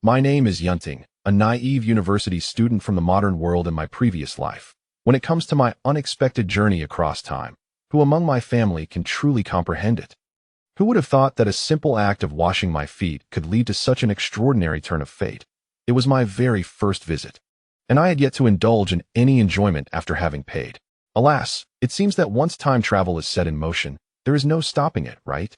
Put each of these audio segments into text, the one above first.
My name is Yun Ting, a naive university student from the modern world in my previous life. When it comes to my unexpected journey across time, who among my family can truly comprehend it? Who would have thought that a simple act of washing my feet could lead to such an extraordinary turn of fate? It was my very first visit, and I had yet to indulge in any enjoyment after having paid. Alas, it seems that once time travel is set in motion, there is no stopping it, right?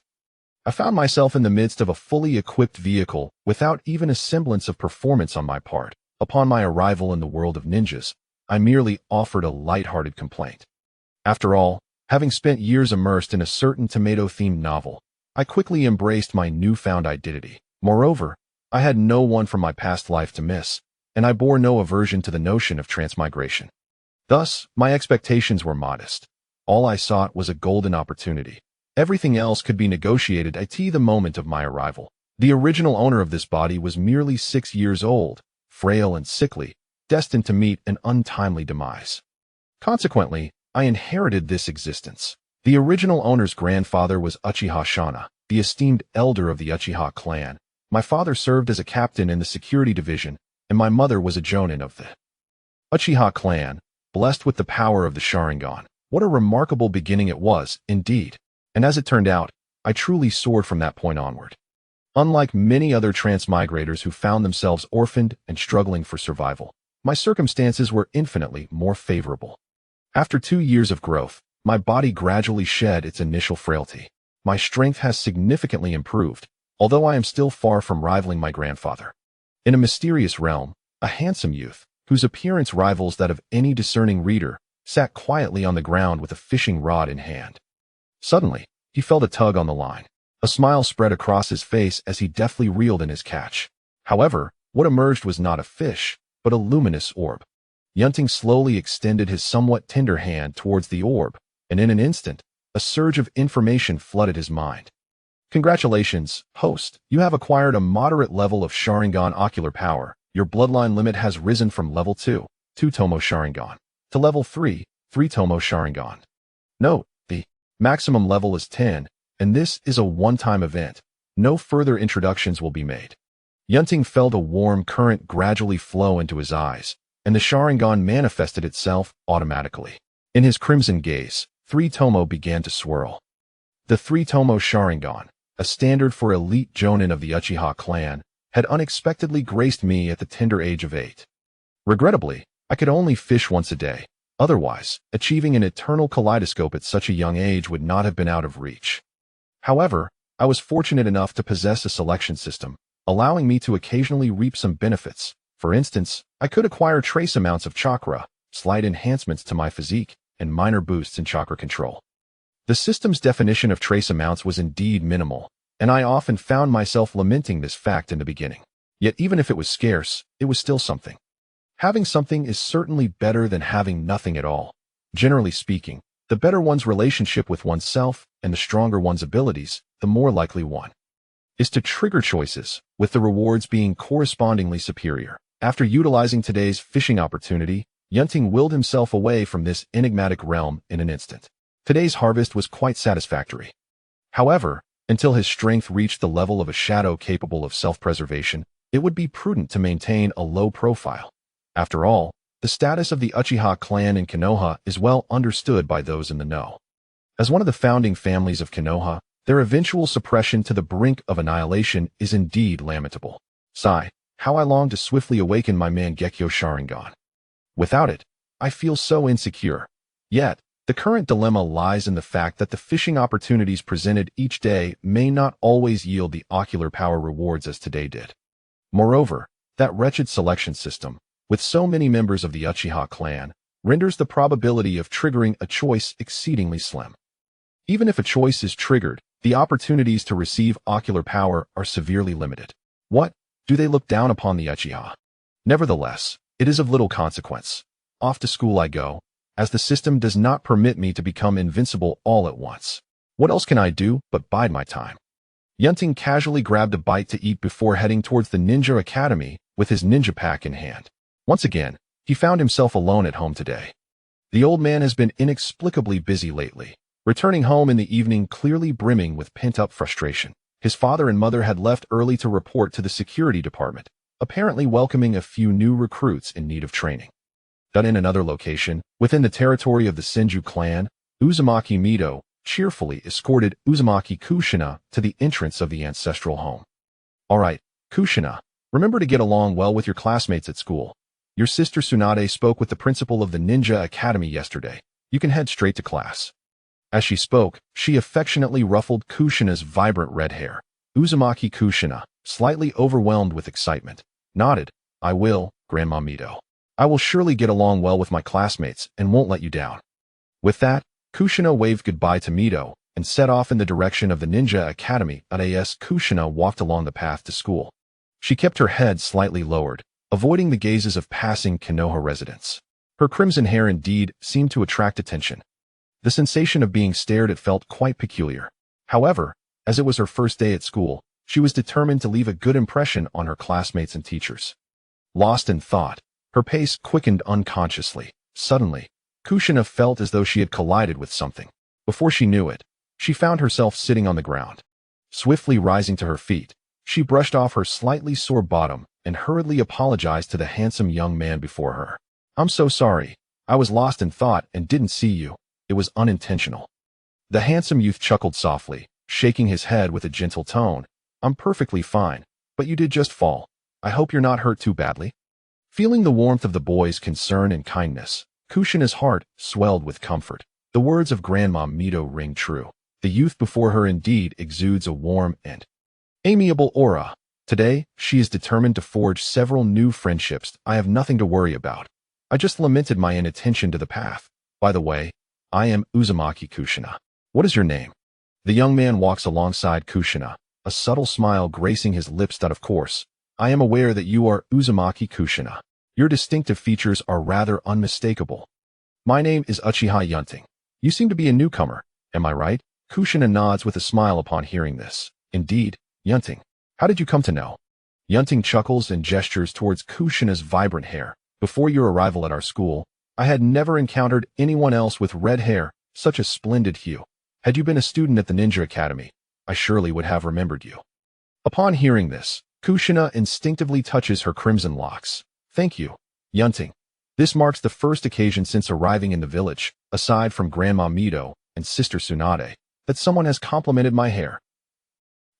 I found myself in the midst of a fully equipped vehicle without even a semblance of performance on my part. Upon my arrival in the world of ninjas, I merely offered a light-hearted complaint. After all, having spent years immersed in a certain tomato-themed novel, I quickly embraced my newfound identity. Moreover, I had no one from my past life to miss, and I bore no aversion to the notion of transmigration. Thus, my expectations were modest. All I sought was a golden opportunity. Everything else could be negotiated at the moment of my arrival. The original owner of this body was merely 6 years old, frail and sickly, destined to meet an untimely demise. Consequently, I inherited this existence. The original owner's grandfather was Uchiha Shana, the esteemed elder of the Uchiha clan. My father served as a captain in the security division, and my mother was a jonin of the Uchiha clan, blessed with the power of the Sharingan. What a remarkable beginning it was, indeed. And as it turned out, I truly soared from that point onward. Unlike many other transmigrators who found themselves orphaned and struggling for survival, my circumstances were infinitely more favorable. After 2 years of growth, my body gradually shed its initial frailty. My strength has significantly improved, although I am still far from rivaling my grandfather. In a mysterious realm, a handsome youth, whose appearance rivals that of any discerning reader, sat quietly on the ground with a fishing rod in hand. Suddenly, he felt a tug on the line. A smile spread across his face as he deftly reeled in his catch. However, what emerged was not a fish, but a luminous orb. Yun Ting slowly extended his somewhat tender hand towards the orb, and in an instant, a surge of information flooded his mind. Congratulations, host. You have acquired a moderate level of Sharingan ocular power. Your bloodline limit has risen from level 2, 2 Tomo Sharingan, to level 3, 3 Tomo Sharingan. Note, the maximum level is 10, and this is a one-time event. No further introductions will be made. Yun Ting felt a warm current gradually flow into his eyes, and the Sharingan manifested itself automatically. In his crimson gaze, 3 Tomo began to swirl. The 3 Tomo Sharingan, a standard for elite jonin of the Uchiha clan, had unexpectedly graced me at the tender age of 8. Regrettably, I could only fish once a day. Otherwise, achieving an eternal kaleidoscope at such a young age would not have been out of reach. However, I was fortunate enough to possess a selection system, allowing me to occasionally reap some benefits. For instance, I could acquire trace amounts of chakra, slight enhancements to my physique, and minor boosts in chakra control. The system's definition of trace amounts was indeed minimal, and I often found myself lamenting this fact in the beginning. Yet even if it was scarce, it was still something. Having something is certainly better than having nothing at all. Generally speaking, the better one's relationship with oneself and the stronger one's abilities, the more likely one is to trigger choices, with the rewards being correspondingly superior. After utilizing today's fishing opportunity, Yun Ting willed himself away from this enigmatic realm in an instant. Today's harvest was quite satisfactory. However, until his strength reached the level of a shadow capable of self-preservation, it would be prudent to maintain a low profile. After all, the status of the Uchiha clan in Konoha is well understood by those in the know. As one of the founding families of Konoha, their eventual suppression to the brink of annihilation is indeed lamentable. Sigh, how I long to swiftly awaken my Mangekyo Sharingan. Without it, I feel so insecure. Yet, the current dilemma lies in the fact that the fishing opportunities presented each day may not always yield the ocular power rewards as today did. Moreover, that wretched selection system, with so many members of the Uchiha clan, renders the probability of triggering a choice exceedingly slim. Even if a choice is triggered, the opportunities to receive ocular power are severely limited. What? Do they look down upon the Uchiha? Nevertheless, it is of little consequence. Off to school I go, as the system does not permit me to become invincible all at once. What else can I do but bide my time? Yun Ting casually grabbed a bite to eat before heading towards the Ninja Academy with his ninja pack in hand. Once again, he found himself alone at home today. The old man has been inexplicably busy lately, returning home in the evening clearly brimming with pent-up frustration. His father and mother had left early to report to the security department, apparently welcoming a few new recruits in need of training. But in another location, within the territory of the Senju clan, Uzumaki Mito cheerfully escorted Uzumaki Kushina to the entrance of the ancestral home. All right, Kushina, remember to get along well with your classmates at school. Your sister Tsunade spoke with the principal of the Ninja Academy yesterday. You can head straight to class. As she spoke, she affectionately ruffled Kushina's vibrant red hair. Uzumaki Kushina, slightly overwhelmed with excitement, nodded. I will, Grandma Mito. I will surely get along well with my classmates and won't let you down. With that, Kushina waved goodbye to Mito and set off in the direction of the Ninja Academy. As Kushina walked along the path to school, she kept her head slightly lowered, avoiding the gazes of passing Konoha residents. Her crimson hair indeed seemed to attract attention. The sensation of being stared at felt quite peculiar. However, as it was her first day at school, she was determined to leave a good impression on her classmates and teachers. Lost in thought, her pace quickened unconsciously. Suddenly, Kushina felt as though she had collided with something. Before she knew it, she found herself sitting on the ground. Swiftly rising to her feet, she brushed off her slightly sore bottom and hurriedly apologized to the handsome young man before her. I'm so sorry. I was lost in thought and didn't see you. It was unintentional. The handsome youth chuckled softly, shaking his head with a gentle tone. I'm perfectly fine, but you did just fall. I hope you're not hurt too badly. Feeling the warmth of the boy's concern and kindness, Kushina's heart swelled with comfort. The words of Grandma Mito ring true. The youth before her indeed exudes a warm and amiable aura. Today, she is determined to forge several new friendships. I have nothing to worry about. I just lamented my inattention to the path. By the way, I am Uzumaki Kushina. What is your name? The young man walks alongside Kushina, a subtle smile gracing his lips. Of course, I am aware that you are Uzumaki Kushina. Your distinctive features are rather unmistakable. My name is Uchiha Yun Ting. You seem to be a newcomer, am I right? Kushina nods with a smile upon hearing this. Indeed, Yun Ting. How did you come to know? Yun Ting chuckles and gestures towards Kushina's vibrant hair. Before your arrival at our school, I had never encountered anyone else with red hair, such a splendid hue. Had you been a student at the Ninja Academy, I surely would have remembered you. Upon hearing this, Kushina instinctively touches her crimson locks. Thank you, Yun Ting. This marks the first occasion since arriving in the village, aside from Grandma Mito and Sister Tsunade, that someone has complimented my hair.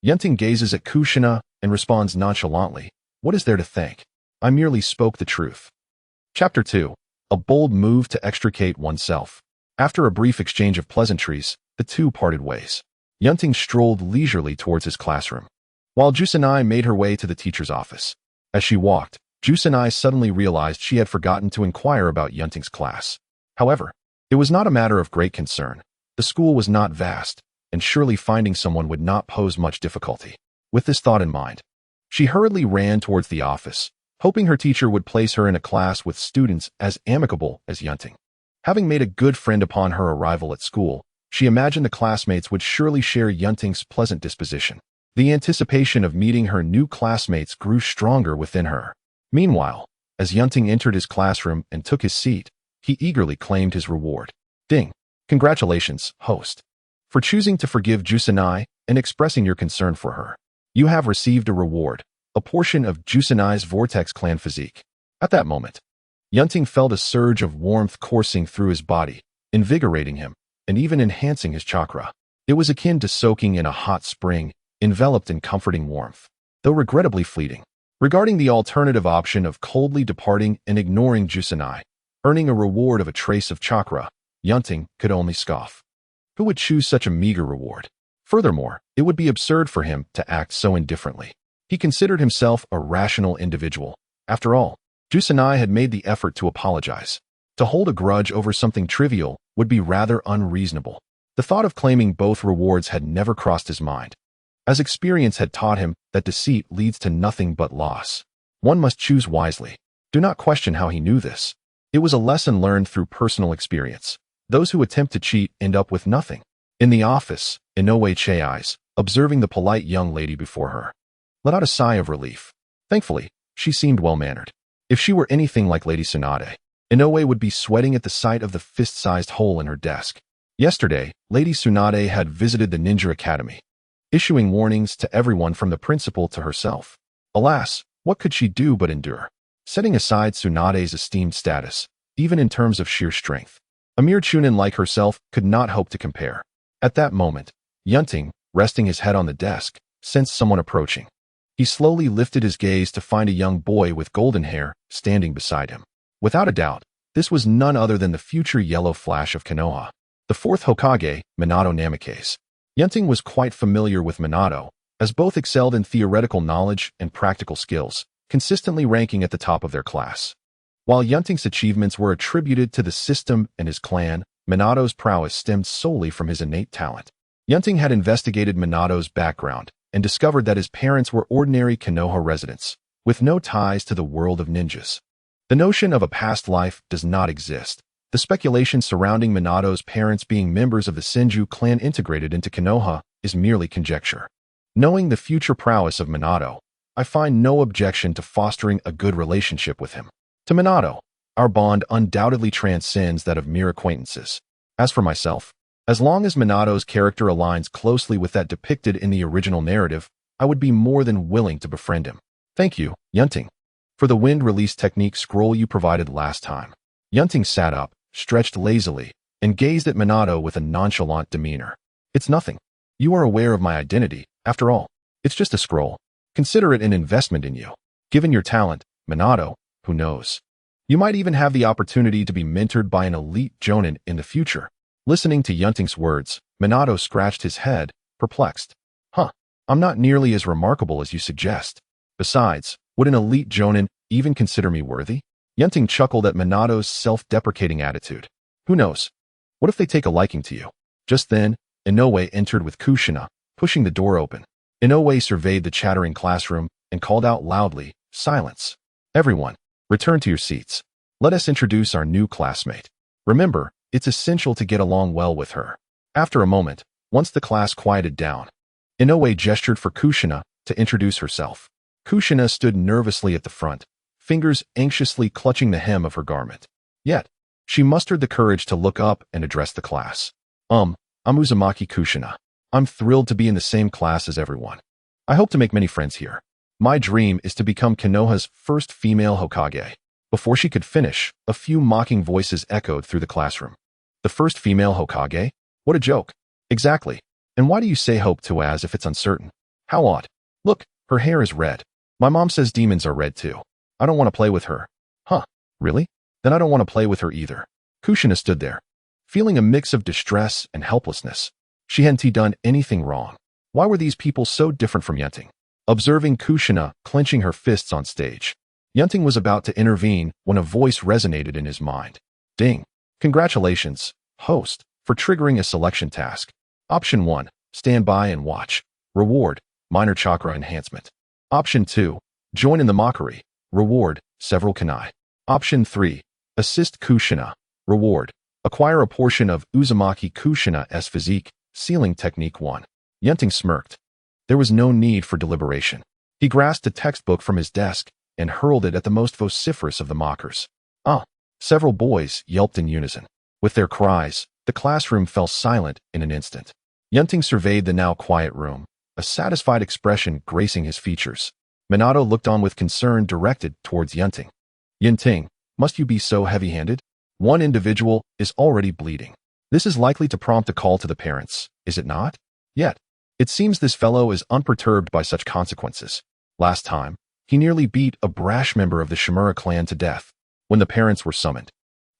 Yun Ting gazes at Kushina and responds nonchalantly. What is there to thank? I merely spoke the truth. Chapter 2. A bold move to extricate oneself. After a brief exchange of pleasantries, the two parted ways. Yun Ting strolled leisurely towards his classroom, while Jusanai made her way to the teacher's office. As she walked, Jusanai suddenly realized she had forgotten to inquire about Yun Ting's class. However, it was not a matter of great concern. The school was not vast, and surely finding someone would not pose much difficulty. With this thought in mind, she hurriedly ran towards the office, hoping her teacher would place her in a class with students as amicable as Yun Ting. Having made a good friend upon her arrival at school, she imagined the classmates would surely share Yun Ting's pleasant disposition. The anticipation of meeting her new classmates grew stronger within her. Meanwhile, as Yun Ting entered his classroom and took his seat, he eagerly claimed his reward. Ding! Congratulations, host, for choosing to forgive Jusanai and expressing your concern for her. You have received a reward, a portion of Jusanai's Vortex clan physique. At that moment, Yun Ting felt a surge of warmth coursing through his body, invigorating him, and even enhancing his chakra. It was akin to soaking in a hot spring, enveloped in comforting warmth, though regrettably fleeting. Regarding the alternative option of coldly departing and ignoring Jusanai, earning a reward of a trace of chakra, Yun Ting could only scoff. Who would choose such a meager reward? Furthermore, it would be absurd for him to act so indifferently. He considered himself a rational individual. After all, Jusanai had made the effort to apologize. To hold a grudge over something trivial would be rather unreasonable. The thought of claiming both rewards had never crossed his mind, as experience had taught him that deceit leads to nothing but loss. One must choose wisely. Do not question how he knew this. It was a lesson learned through personal experience. Those who attempt to cheat end up with nothing. In the office, Inoue Chai's, observing the polite young lady before her, let out a sigh of relief. Thankfully, she seemed well-mannered. If she were anything like Lady Tsunade, Inoue would be sweating at the sight of the fist-sized hole in her desk. Yesterday, Lady Tsunade had visited the Ninja Academy, issuing warnings to everyone from the principal to herself. Alas, What could she do but endure? Setting aside Tsunade's esteemed status, even in terms of sheer strength, a mere chunin like herself could not hope to compare. At that moment, Yun Ting, resting his head on the desk, sensed someone approaching. He slowly lifted his gaze to find a young boy with golden hair standing beside him. Without a doubt, this was none other than the future yellow flash of Konoha, the fourth Hokage, Minato Namikaze. Yun Ting was quite familiar with Minato, as both excelled in theoretical knowledge and practical skills, consistently ranking at the top of their class. While Yun Ting's achievements were attributed to the system and his clan, Minato's prowess stemmed solely from his innate talent. Yun Ting had investigated Minato's background and discovered that his parents were ordinary Konoha residents, with no ties to the world of ninjas. The notion of a past life does not exist. The speculation surrounding Minato's parents being members of the Senju clan integrated into Konoha is merely conjecture. Knowing the future prowess of Minato, I find no objection to fostering a good relationship with him. To Minato, our bond undoubtedly transcends that of mere acquaintances. As for myself, as long as Minato's character aligns closely with that depicted in the original narrative, I would be more than willing to befriend him. Thank you, Yun Ting, for the wind release technique scroll you provided last time. Yun Ting sat up, stretched lazily, and gazed at Minato with a nonchalant demeanor. It's nothing. You are aware of my identity, after all. It's just a scroll. Consider it an investment in you. Given your talent, Minato, who knows? You might even have the opportunity to be mentored by an elite jonin in the future. Listening to Yun Ting's words, Minato scratched his head, perplexed. I'm not nearly as remarkable as you suggest. Besides, would an elite jonin even consider me worthy? Yun Ting chuckled at Minato's self-deprecating attitude. Who knows? What if they take a liking to you? Just then, Inoue entered with Kushina, pushing the door open. Inoue surveyed the chattering classroom and called out loudly, "Silence! Everyone, return to your seats. Let us introduce our new classmate. Remember, it's essential to get along well with her." After a moment, once the class quieted down, Inoue gestured for Kushina to introduce herself. Kushina stood nervously at the front, fingers anxiously clutching the hem of her garment. Yet, she mustered the courage to look up and address the class. I'm Uzumaki Kushina. I'm thrilled to be in the same class as everyone. I hope to make many friends here. My dream is to become Konoha's first female Hokage. Before she could finish, a few mocking voices echoed through the classroom. The first female Hokage? What a joke. Exactly. And why do you say hope to as if it's uncertain? How odd. Look, her hair is red. My mom says demons are red too. I don't want to play with her. Really? Then I don't want to play with her either. Kushina stood there, feeling a mix of distress and helplessness. She hadn't done anything wrong. Why were these people so different from Yun Ting? Observing Kushina clenching her fists on stage, Yun Ting was about to intervene when a voice resonated in his mind. Ding. Congratulations, host, for triggering a selection task. Option 1, stand by and watch. Reward, minor chakra enhancement. Option 2, join in the mockery. Reward, several kunai. Option 3, assist Kushina. Reward, acquire a portion of Uzumaki Kushina's physique. Sealing technique 1. Yun Ting smirked. There was no need for deliberation. He grasped a textbook from his desk and hurled it at the most vociferous of the mockers. Several boys yelped in unison. With their cries, the classroom fell silent in an instant. Yun Ting surveyed the now quiet room, a satisfied expression gracing his features. Minato looked on with concern directed towards Yun Ting. Yun Ting, must you be so heavy-handed? One individual is already bleeding. This is likely to prompt a call to the parents, is it not? Yet, it seems this fellow is unperturbed by such consequences. Last time, he nearly beat a brash member of the Shimura clan to death when the parents were summoned.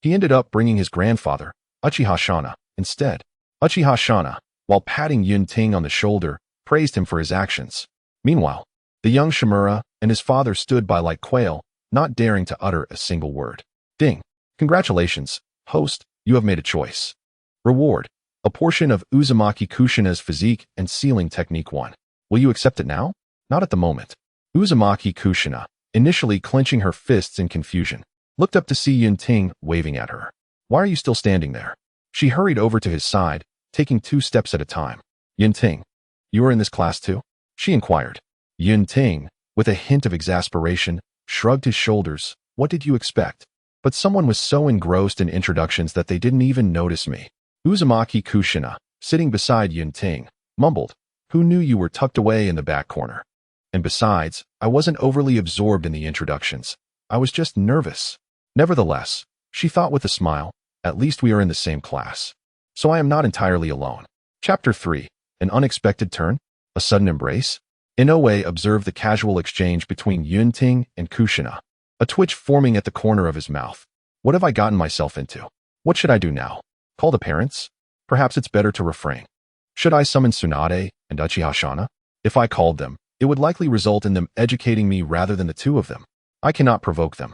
He ended up bringing his grandfather, Uchiha Shana, instead. Uchiha Shana, while patting Yun Ting on the shoulder, praised him for his actions. Meanwhile, the young Shimura and his father stood by like quail, not daring to utter a single word. Ding. Congratulations, host, you have made a choice. Reward, a portion of Uzumaki Kushina's physique and sealing technique 1. Will you accept it now? Not at the moment. Uzumaki Kushina, initially clenching her fists in confusion, looked up to see Yun Ting waving at her. Why are you still standing there? She hurried over to his side, taking 2 steps at a time. Yun Ting, you are in this class too? She inquired. Yun Ting, with a hint of exasperation, shrugged his shoulders. What did you expect? But someone was so engrossed in introductions that they didn't even notice me. Uzumaki Kushina, sitting beside Yun Ting, mumbled, "Who knew you were tucked away in the back corner?" And besides, I wasn't overly absorbed in the introductions. I was just nervous. Nevertheless, she thought with a smile, at least we are in the same class. So I am not entirely alone. Chapter 3. An unexpected turn? A sudden embrace? Inoue observed the casual exchange between Yun Ting and Kushina, a twitch forming at the corner of his mouth. What have I gotten myself into? What should I do now? Call the parents? Perhaps it's better to refrain. Should I summon Tsunade and Uchihashana? If I called them, it would likely result in them educating me rather than the two of them. I cannot provoke them.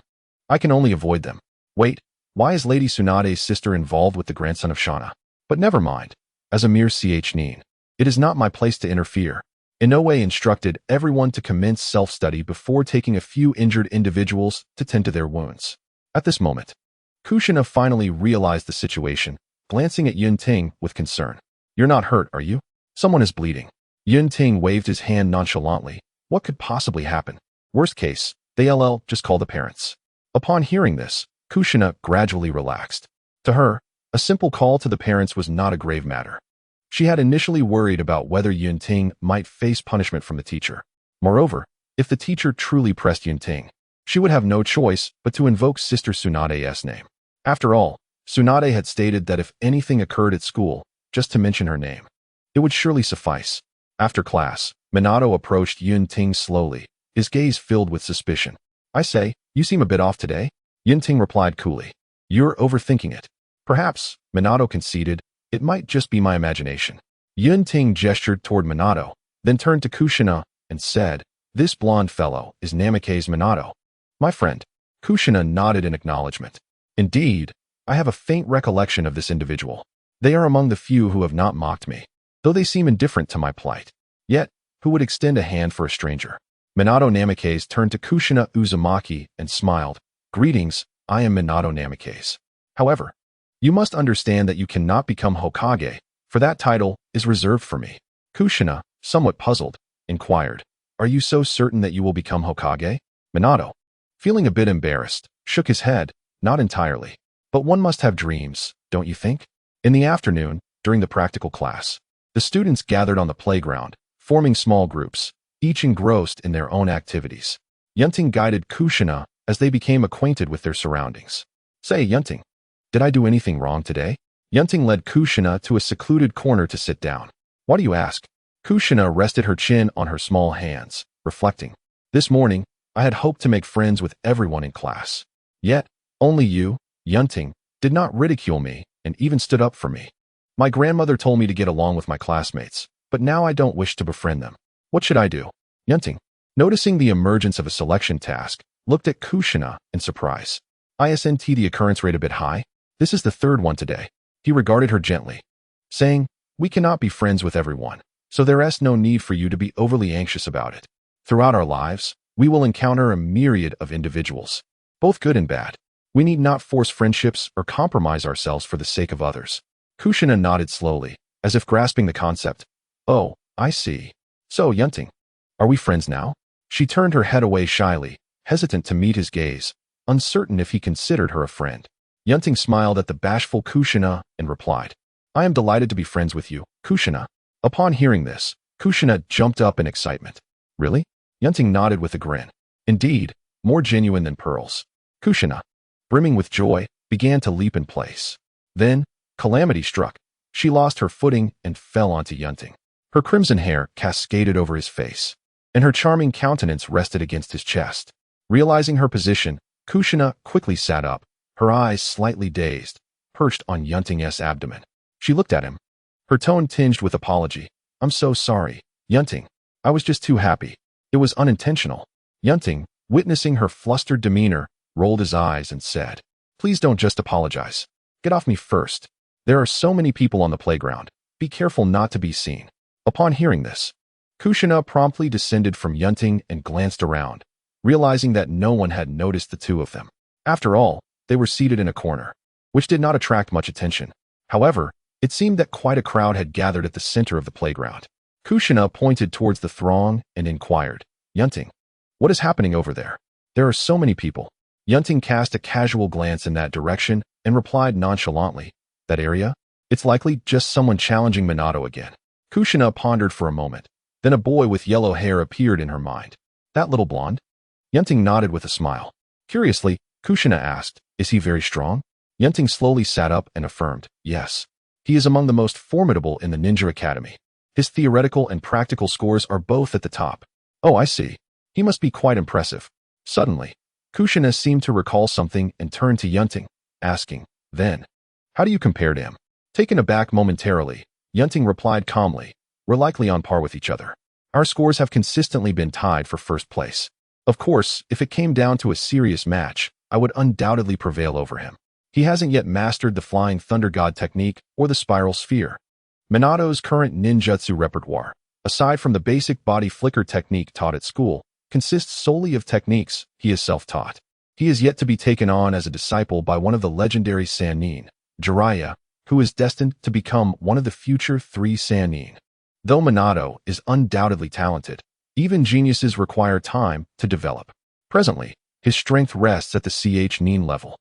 I can only avoid them. Wait, why is Lady Tsunade's sister involved with the grandson of Shana? But never mind. As a mere nin, it is not my place to interfere. Inoue instructed everyone to commence self-study before taking a few injured individuals to tend to their wounds. At this moment, Kushina finally realized the situation, glancing at Yun Ting with concern. You're not hurt, are you? Someone is bleeding. Yun Ting waved his hand nonchalantly. What could possibly happen? Worst case, they'll just call the parents. Upon hearing this, Kushina gradually relaxed. To her, a simple call to the parents was not a grave matter. She had initially worried about whether Yun Ting might face punishment from the teacher. Moreover, if the teacher truly pressed Yun Ting, she would have no choice but to invoke Sister Tsunade's name. After all, Tsunade had stated that if anything occurred at school, just to mention her name, it would surely suffice. After class, Minato approached Yun Ting slowly, his gaze filled with suspicion. I say, you seem a bit off today? Yun Ting replied coolly. You're overthinking it. Perhaps, Minato conceded, it might just be my imagination. Yun Ting gestured toward Minato, then turned to Kushina and said, this blonde fellow is Namikaze Minato. My friend. Kushina nodded in acknowledgement. Indeed, I have a faint recollection of this individual. They are among the few who have not mocked me, though they seem indifferent to my plight. Yet, who would extend a hand for a stranger? Minato Namikaze turned to Kushina Uzumaki and smiled. Greetings, I am Minato Namikaze. However, you must understand that you cannot become Hokage, for that title is reserved for me. Kushina, somewhat puzzled, inquired, are you so certain that you will become Hokage? Minato, feeling a bit embarrassed, shook his head, not entirely. But one must have dreams, don't you think? In the afternoon, during the practical class, the students gathered on the playground, forming small groups, each engrossed in their own activities. Yun Ting guided Kushina as they became acquainted with their surroundings. Say, Yun Ting, did I do anything wrong today? Yun Ting led Kushina to a secluded corner to sit down. Why do you ask? Kushina rested her chin on her small hands, reflecting. This morning, I had hoped to make friends with everyone in class. Yet, only you, Yun Ting, did not ridicule me and even stood up for me. My grandmother told me to get along with my classmates, but now I don't wish to befriend them. What should I do? Yun Ting, noticing the emergence of a selection task, looked at Kushina in surprise. Isn't the occurrence rate a bit high? This is the third one today. He regarded her gently, saying, we cannot be friends with everyone, so there is no need for you to be overly anxious about it. Throughout our lives, we will encounter a myriad of individuals, both good and bad. We need not force friendships or compromise ourselves for the sake of others. Kushina nodded slowly, as if grasping the concept. Oh, I see. So, Yun Ting, are we friends now? She turned her head away shyly, hesitant to meet his gaze, uncertain if he considered her a friend. Yun Ting smiled at the bashful Kushina and replied, I am delighted to be friends with you, Kushina. Upon hearing this, Kushina jumped up in excitement. Really? Yun Ting nodded with a grin. Indeed, more genuine than pearls. Kushina, brimming with joy, began to leap in place. Then, calamity struck. She lost her footing and fell onto Yun Ting. Her crimson hair cascaded over his face, and her charming countenance rested against his chest. Realizing her position, Kushina quickly sat up, her eyes slightly dazed, perched on Yun Ting's abdomen. She looked at him, her tone tinged with apology. I'm so sorry, Yun Ting. I was just too happy. It was unintentional. Yun Ting, witnessing her flustered demeanor, rolled his eyes and said, please don't just apologize. Get off me first. There are so many people on the playground. Be careful not to be seen. Upon hearing this, Kushina promptly descended from Yun Ting and glanced around, realizing that no one had noticed the two of them. After all, they were seated in a corner, which did not attract much attention. However, it seemed that quite a crowd had gathered at the center of the playground. Kushina pointed towards the throng and inquired, Yun Ting, what is happening over there? There are so many people. Yun Ting cast a casual glance in that direction and replied nonchalantly, that area? It's likely just someone challenging Minato again. Kushina pondered for a moment, Then a boy with yellow hair appeared in her mind. That little blonde? Yun Ting nodded with a smile. Curiously, Kushina asked, is he very strong? Yun Ting slowly sat up and affirmed, yes. He is among the most formidable in the Ninja Academy. His theoretical and practical scores are both at the top. Oh, I see. He must be quite impressive. Suddenly, Kushina seemed to recall something and turned to Yun Ting, asking, then, how do you compare to him? Taken aback momentarily, Yun Ting replied calmly, we're likely on par with each other. Our scores have consistently been tied for first place. Of course, if it came down to a serious match, I would undoubtedly prevail over him. He hasn't yet mastered the Flying Thunder God technique or the Spiral Sphere. Minato's current ninjutsu repertoire, aside from the basic body flicker technique taught at school, consists solely of techniques he is self-taught. He is yet to be taken on as a disciple by one of the legendary Sannin, Jiraiya, who is destined to become one of the future 3 Sannin. Though Minato is undoubtedly talented, even geniuses require time to develop. Presently, his strength rests at the CH Nin level,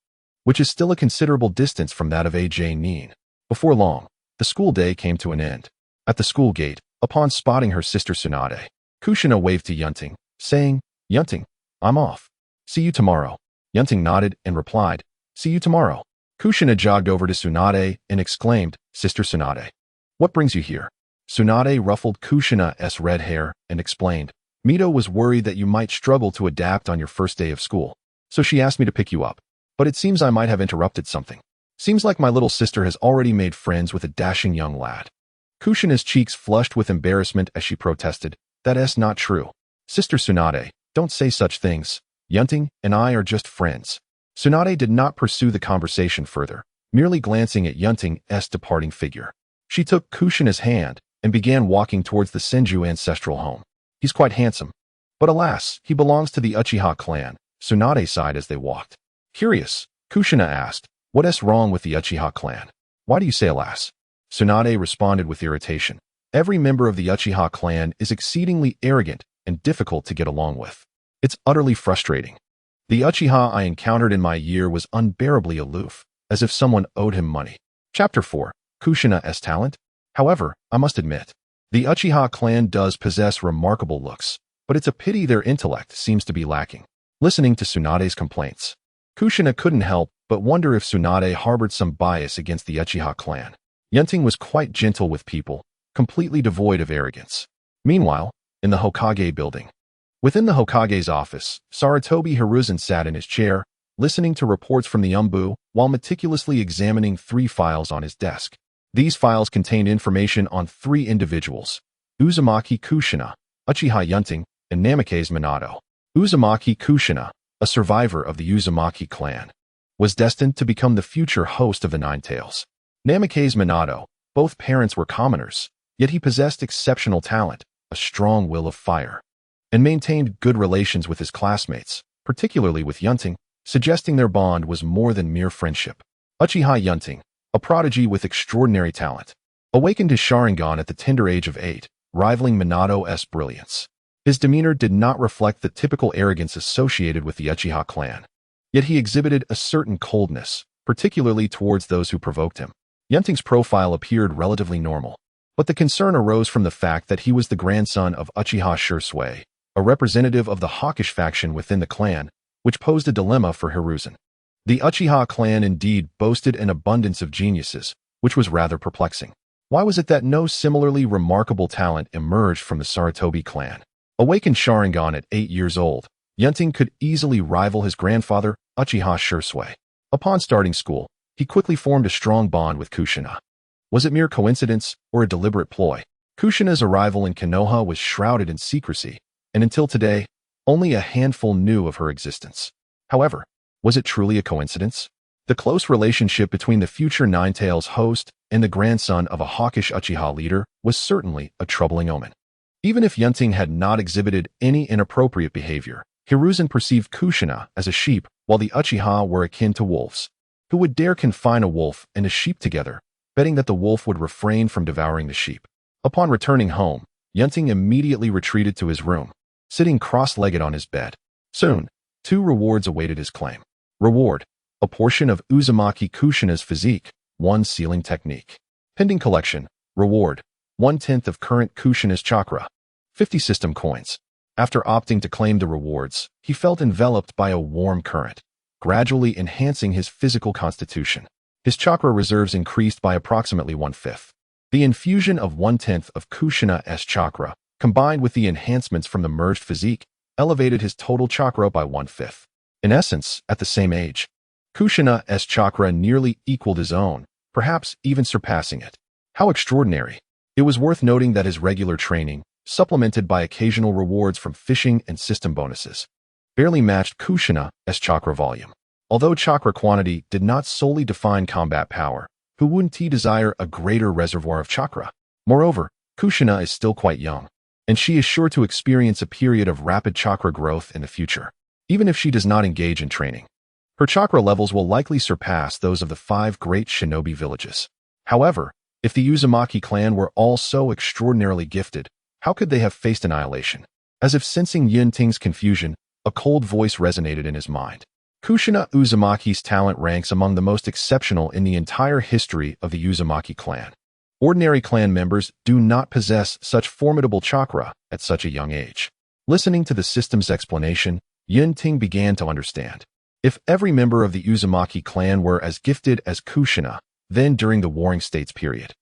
which is still a considerable distance from that of AJ Nin. Before long, the school day came to an end. At the school gate, upon spotting her sister Tsunade, Kushina waved to Yun Ting, saying, Yun Ting, I'm off. See you tomorrow. Yun Ting nodded and replied, see you tomorrow. Kushina jogged over to Tsunade and exclaimed, Sister Tsunade, what brings you here? Tsunade ruffled Kushina's red hair and explained, Mito was worried that you might struggle to adapt on your first day of school, so she asked me to pick you up. But it seems I might have interrupted something. Seems like my little sister has already made friends with a dashing young lad. Kushina's cheeks flushed with embarrassment as she protested, that's not true. Sister Tsunade, don't say such things. Yun Ting and I are just friends. Tsunade did not pursue the conversation further, merely glancing at Yun Ting's departing figure. She took Kushina's hand and began walking towards the Senju ancestral home. He's quite handsome. But alas, he belongs to the Uchiha clan, Tsunade sighed as they walked. Curious, Kushina asked, what's wrong with the Uchiha clan? Why do you say alas? Tsunade responded with irritation. Every member of the Uchiha clan is exceedingly arrogant and difficult to get along with. It's utterly frustrating. The Uchiha I encountered in my year was unbearably aloof, as if someone owed him money. Chapter 4. Kushina's talent? However, I must admit, the Uchiha clan does possess remarkable looks, but it's a pity their intellect seems to be lacking. Listening to Tsunade's complaints, Kushina couldn't help but wonder if Tsunade harbored some bias against the Uchiha clan. Yun Ting was quite gentle with people, completely devoid of arrogance. Meanwhile, in the Hokage building, within the Hokage's office, Sarutobi Hiruzen sat in his chair, listening to reports from the Umbu while meticulously examining 3 files on his desk. These files contained information on 3 individuals: Uzumaki Kushina, Uchiha Yun Ting, and Namikaze Minato. Uzumaki Kushina, a survivor of the Uzumaki clan, was destined to become the future host of the Nine Tails. Namikaze Minato, both parents were commoners, yet he possessed exceptional talent, a strong will of fire, and maintained good relations with his classmates, particularly with Yun Ting, suggesting their bond was more than mere friendship. Uchiha Yun Ting, a prodigy with extraordinary talent, awakened his Sharingan at the tender age of 8, rivaling Minato's brilliance. His demeanor did not reflect the typical arrogance associated with the Uchiha clan, yet he exhibited a certain coldness, particularly towards those who provoked him. Yun Ting's profile appeared relatively normal, but the concern arose from the fact that he was the grandson of Uchiha Shursui, a representative of the hawkish faction within the clan, which posed a dilemma for Hiruzen. The Uchiha clan indeed boasted an abundance of geniuses, which was rather perplexing. Why was it that no similarly remarkable talent emerged from the Sarutobi clan? Awakened Sharingan at 8 years old, Yun Ting could easily rival his grandfather, Uchiha Shursui. Upon starting school, he quickly formed a strong bond with Kushina. Was it mere coincidence or a deliberate ploy? Kushina's arrival in Konoha was shrouded in secrecy, and until today, only a handful knew of her existence. However, was it truly a coincidence? The close relationship between the future Nine Tails host and the grandson of a hawkish Uchiha leader was certainly a troubling omen. Even if Yun Ting had not exhibited any inappropriate behavior, Hiruzen perceived Kushina as a sheep, while the Uchiha were akin to wolves. Who would dare confine a wolf and a sheep together, betting that the wolf would refrain from devouring the sheep? Upon returning home, Yun Ting immediately retreated to his room, sitting cross-legged on his bed. Soon, 2 rewards awaited his claim. Reward: a portion of Uzumaki Kushina's physique, 1 sealing technique. Pending collection. Reward: 1/10 of current Kushina's chakra. 50 system coins. After opting to claim the rewards, he felt enveloped by a warm current, gradually enhancing his physical constitution. His chakra reserves increased by approximately 1/5. The infusion of 1/10 of Kushina's chakra, combined with the enhancements from the merged physique, elevated his total chakra by 1/5. In essence, at the same age, Kushina's chakra nearly equaled his own, perhaps even surpassing it. How extraordinary! It was worth noting that his regular training, supplemented by occasional rewards from fishing and system bonuses, barely matched Kushina's chakra volume. Although chakra quantity did not solely define combat power, who wouldn't desire a greater reservoir of chakra? Moreover, Kushina is still quite young, and she is sure to experience a period of rapid chakra growth in the future. Even if she does not engage in training, her chakra levels will likely surpass those of the 5 great shinobi villages. However, if the Uzumaki clan were all so extraordinarily gifted, how could they have faced annihilation? As if sensing Yun Ting's confusion, a cold voice resonated in his mind. Kushina Uzumaki's talent ranks among the most exceptional in the entire history of the Uzumaki clan. Ordinary clan members do not possess such formidable chakra at such a young age. Listening to the system's explanation, Yun Ting began to understand. If every member of the Uzumaki clan were as gifted as Kushina, then during the Warring States period,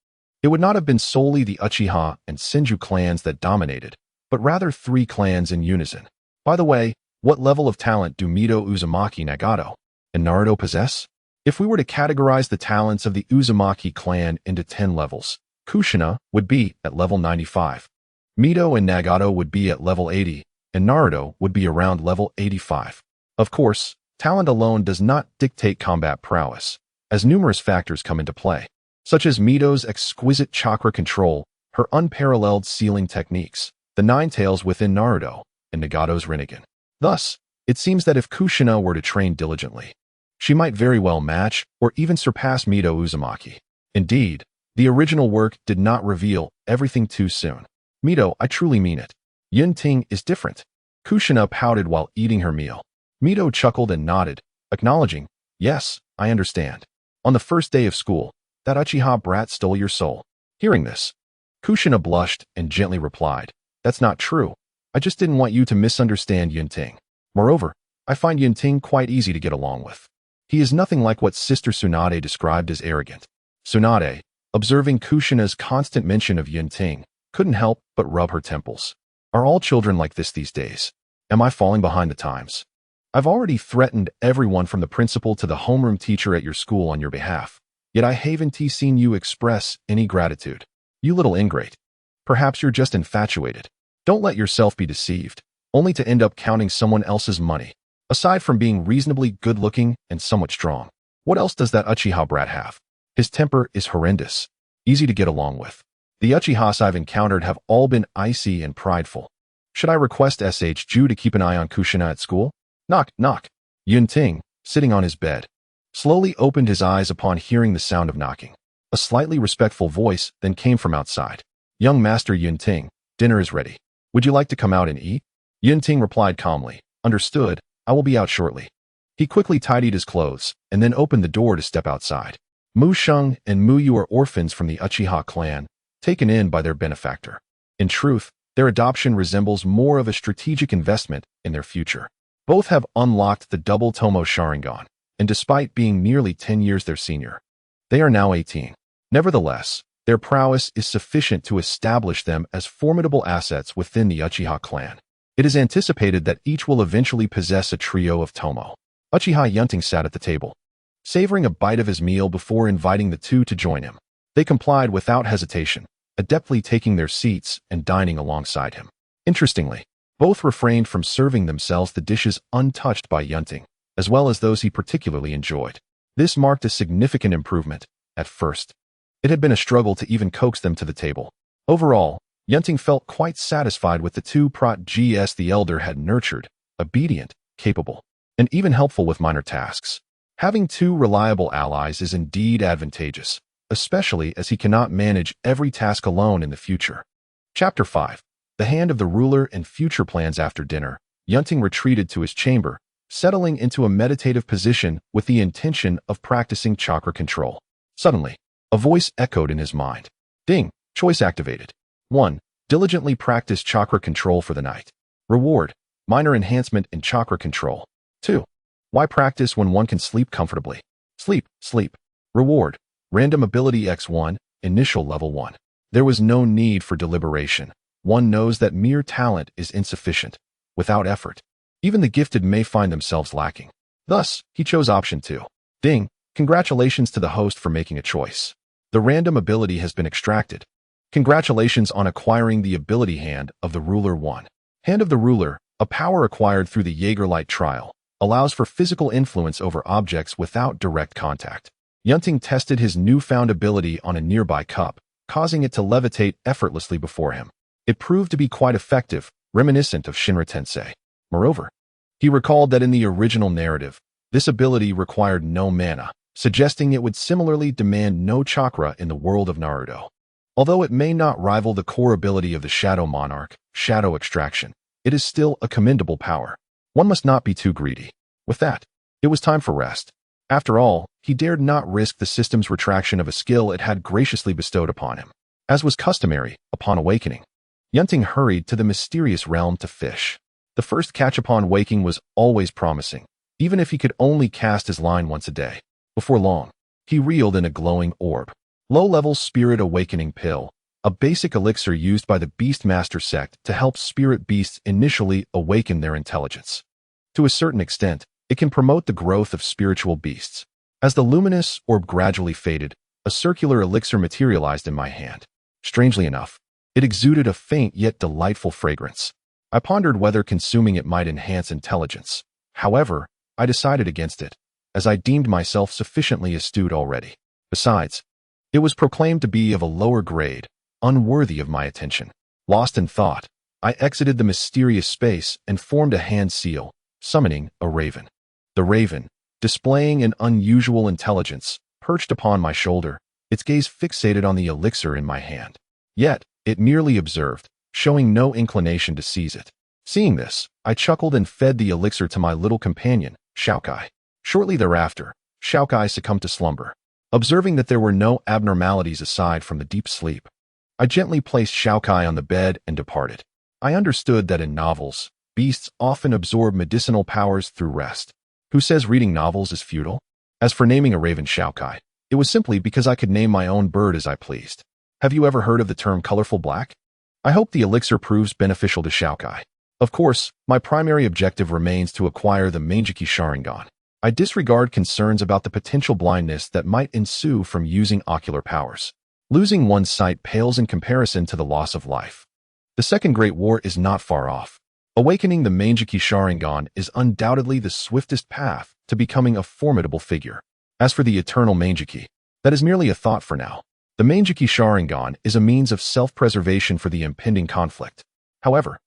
it would not have been solely the Uchiha and Senju clans that dominated, but rather 3 clans in unison. By the way, what level of talent do Mito Uzumaki, Nagato, and Naruto possess? If we were to categorize the talents of the Uzumaki clan into 10 levels, Kushina would be at level 95. Mito and Nagato would be at level 80, and Naruto would be around level 85. Of course, talent alone does not dictate combat prowess, as numerous factors come into play, such as Mito's exquisite chakra control, her unparalleled sealing techniques, the 9 tails within Naruto, and Nagato's Rinnegan. Thus, it seems that if Kushina were to train diligently, she might very well match or even surpass Mito Uzumaki. Indeed, the original work did not reveal everything too soon. Mito, I truly mean it. Yun Ting is different. Kushina pouted while eating her meal. Mito chuckled and nodded, acknowledging, yes, I understand. On the first day of school, that Uchiha brat stole your soul. Hearing this, Kushina blushed and gently replied, that's not true. I just didn't want you to misunderstand Yun Ting. Moreover, I find Yun Ting quite easy to get along with. He is nothing like what Sister Tsunade described as arrogant. Tsunade, observing Kushina's constant mention of Yun Ting, couldn't help but rub her temples. Are all children like this these days? Am I falling behind the times? I've already threatened everyone from the principal to the homeroom teacher at your school on your behalf, yet I haven't seen you express any gratitude. You little ingrate. Perhaps you're just infatuated. Don't let yourself be deceived, only to end up counting someone else's money. Aside from being reasonably good-looking and somewhat strong, what else does that Uchiha brat have? His temper is horrendous, easy to get along with. The Uchihas I've encountered have all been icy and prideful. Should I request Ju to keep an eye on Kushina at school? Knock, knock. Yun Ting, sitting on his bed, slowly opened his eyes upon hearing the sound of knocking. A slightly respectful voice then came from outside. Young Master Yun Ting, dinner is ready. Would you like to come out and eat? Yun Ting replied calmly, understood, I will be out shortly. He quickly tidied his clothes and then opened the door to step outside. Mu Sheng and Mu Yu are orphans from the Uchiha clan, taken in by their benefactor. In truth, their adoption resembles more of a strategic investment in their future. Both have unlocked the double Tomo Sharingan, and despite being nearly 10 years their senior, they are now 18. Nevertheless, their prowess is sufficient to establish them as formidable assets within the Uchiha clan. It is anticipated that each will eventually possess a trio of Tomo. Uchiha Yun Ting sat at the table, savoring a bite of his meal before inviting the two to join him. They complied without hesitation, adeptly taking their seats and dining alongside him. Interestingly, both refrained from serving themselves the dishes untouched by Yun Ting, as well as those he particularly enjoyed. This marked a significant improvement. At first, it had been a struggle to even coax them to the table. Overall, Yun Ting felt quite satisfied with the two protégés the elder had nurtured, obedient, capable, and even helpful with minor tasks. Having two reliable allies is indeed advantageous, especially as he cannot manage every task alone in the future. Chapter 5. The Hand of the Ruler and Future Plans. After dinner, Yun Ting retreated to his chamber, settling into a meditative position with the intention of practicing chakra control. Suddenly, a voice echoed in his mind. Ding! Choice activated. 1. Diligently practice chakra control for the night. Reward: minor enhancement in chakra control. 2. Why practice when one can sleep comfortably? Sleep. Reward: random ability X1, initial level 1. There was no need for deliberation. One knows that mere talent is insufficient. Without effort, even the gifted may find themselves lacking. Thus, he chose option 2. Ding! Congratulations to the host for making a choice. The random ability has been extracted. Congratulations on acquiring the ability Hand of the Ruler 1. Hand of the Ruler, a power acquired through the Jaegerlight trial, allows for physical influence over objects without direct contact. Yun Ting tested his newfound ability on a nearby cup, causing it to levitate effortlessly before him. It proved to be quite effective, reminiscent of Shinra Tensei. Moreover, he recalled that in the original narrative, this ability required no mana, suggesting it would similarly demand no chakra in the world of Naruto. Although it may not rival the core ability of the Shadow Monarch, Shadow Extraction, it is still a commendable power. One must not be too greedy. With that, it was time for rest. After all, he dared not risk the system's retraction of a skill it had graciously bestowed upon him. As was customary, upon awakening, Yun Ting hurried to the mysterious realm to fish. The first catch upon waking was always promising, even if he could only cast his line once a day. Before long, he reeled in a glowing orb. Low-level Spirit Awakening Pill, a basic elixir used by the Beastmaster sect to help spirit beasts initially awaken their intelligence. To a certain extent, it can promote the growth of spiritual beasts. As the luminous orb gradually faded, a circular elixir materialized in my hand. Strangely enough, it exuded a faint yet delightful fragrance. I pondered whether consuming it might enhance intelligence. However, I decided against it, as I deemed myself sufficiently astute already. Besides, it was proclaimed to be of a lower grade, unworthy of my attention. Lost in thought, I exited the mysterious space and formed a hand seal, summoning a raven. The raven, displaying an unusual intelligence, perched upon my shoulder, its gaze fixated on the elixir in my hand. Yet, it merely observed, showing no inclination to seize it. Seeing this, I chuckled and fed the elixir to my little companion, Xiaokai. Shortly thereafter, Xiaokai succumbed to slumber. Observing that there were no abnormalities aside from the deep sleep, I gently placed Xiaokai on the bed and departed. I understood that in novels, beasts often absorb medicinal powers through rest. Who says reading novels is futile? As for naming a raven Xiaokai, it was simply because I could name my own bird as I pleased. Have you ever heard of the term colorful black? I hope the elixir proves beneficial to Xiaokai. Of course, my primary objective remains to acquire the Mangeki Sharingan. I disregard concerns about the potential blindness that might ensue from using ocular powers. Losing one's sight pales in comparison to the loss of life. The Second Great War is not far off. Awakening the Mangeki Sharingan is undoubtedly the swiftest path to becoming a formidable figure. As for the eternal Mangeki, that is merely a thought for now. The Mangeki Sharingan is a means of self-preservation for the impending conflict. However,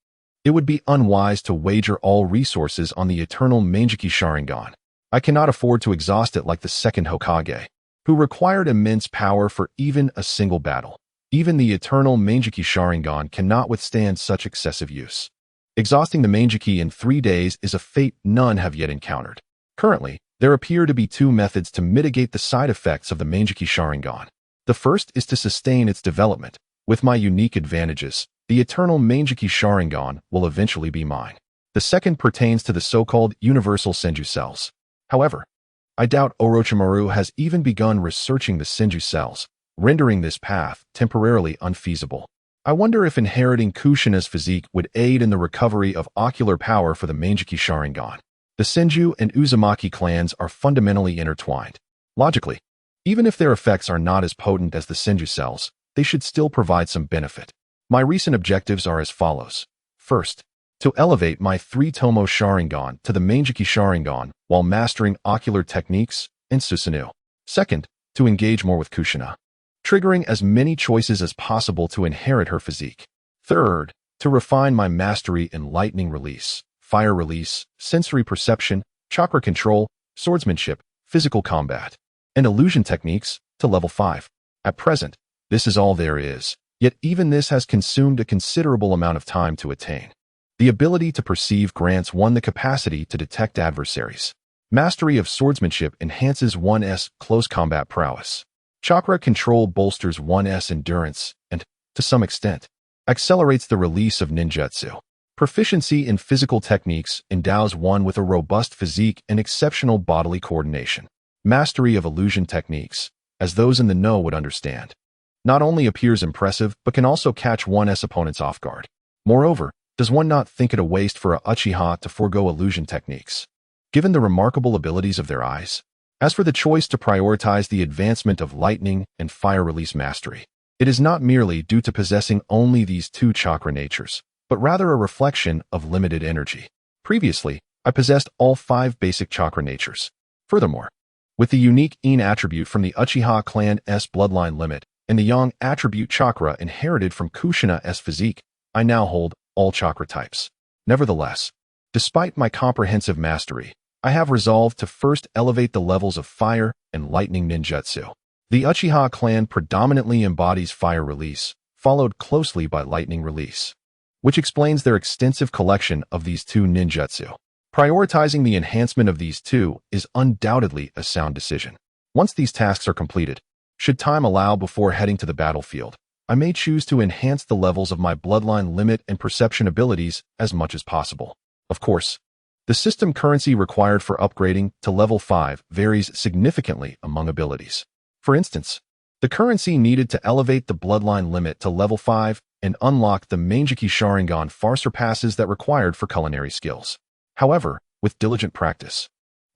it would be unwise to wager all resources on the eternal Mangeki Sharingan. I cannot afford to exhaust it like the second Hokage, who required immense power for even a single battle. Even the eternal Mangeki Sharingan cannot withstand such excessive use. Exhausting the Mangeki in 3 days is a fate none have yet encountered. Currently, there appear to be 2 methods to mitigate the side effects of the Mangeki Sharingan. The first is to sustain its development. With my unique advantages, the eternal Mangeki Sharingan will eventually be mine. The second pertains to the so-called universal Senju cells. However, I doubt Orochimaru has even begun researching the Senju cells, rendering this path temporarily unfeasible. I wonder if inheriting Kushina's physique would aid in the recovery of ocular power for the Mangeki Sharingan. The Senju and Uzumaki clans are fundamentally intertwined. Logically, even if their effects are not as potent as the Senju cells, they should still provide some benefit. My recent objectives are as follows. First, to elevate my 3-Tomo Sharingan to the Mangeki Sharingan while mastering ocular techniques and Susanoo. Second, to engage more with Kushina, triggering as many choices as possible to inherit her physique. Third, to refine my mastery in lightning release, fire release, sensory perception, chakra control, swordsmanship, physical combat, and illusion techniques to level 5. At present, this is all there is, yet even this has consumed a considerable amount of time to attain. The ability to perceive grants one the capacity to detect adversaries. Mastery of swordsmanship enhances one's close combat prowess. Chakra control bolsters one's endurance and, to some extent, accelerates the release of ninjutsu. Proficiency in physical techniques endows one with a robust physique and exceptional bodily coordination. Mastery of illusion techniques, as those in the know would understand, not only appears impressive but can also catch one's opponents off guard. Moreover, does one not think it a waste for a Uchiha to forego illusion techniques, given the remarkable abilities of their eyes? As for the choice to prioritize the advancement of lightning and fire release mastery, it is not merely due to possessing only these two chakra natures, but rather a reflection of limited energy. Previously, I possessed all 5 basic chakra natures. Furthermore, with the unique Yin attribute from the Uchiha clan's bloodline limit and the Yang attribute chakra inherited from Kushina's physique, I now hold all chakra types. Nevertheless, despite my comprehensive mastery, I have resolved to first elevate the levels of fire and lightning ninjutsu. The Uchiha clan predominantly embodies fire release, followed closely by lightning release, which explains their extensive collection of these two ninjutsu. Prioritizing the enhancement of these two is undoubtedly a sound decision. Once these tasks are completed, should time allow before heading to the battlefield, I may choose to enhance the levels of my bloodline limit and perception abilities as much as possible. Of course, the system currency required for upgrading to level 5 varies significantly among abilities. For instance, the currency needed to elevate the bloodline limit to level 5 and unlock the Manjiki Sharingan far surpasses that required for culinary skills. However, with diligent practice,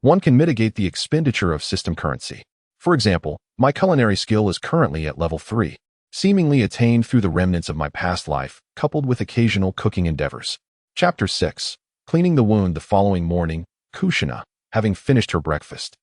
one can mitigate the expenditure of system currency. For example, my culinary skill is currently at level 3, seemingly attained through the remnants of my past life, coupled with occasional cooking endeavors. Chapter 6. Cleaning the wound. The following morning, Kushina, having finished her breakfast,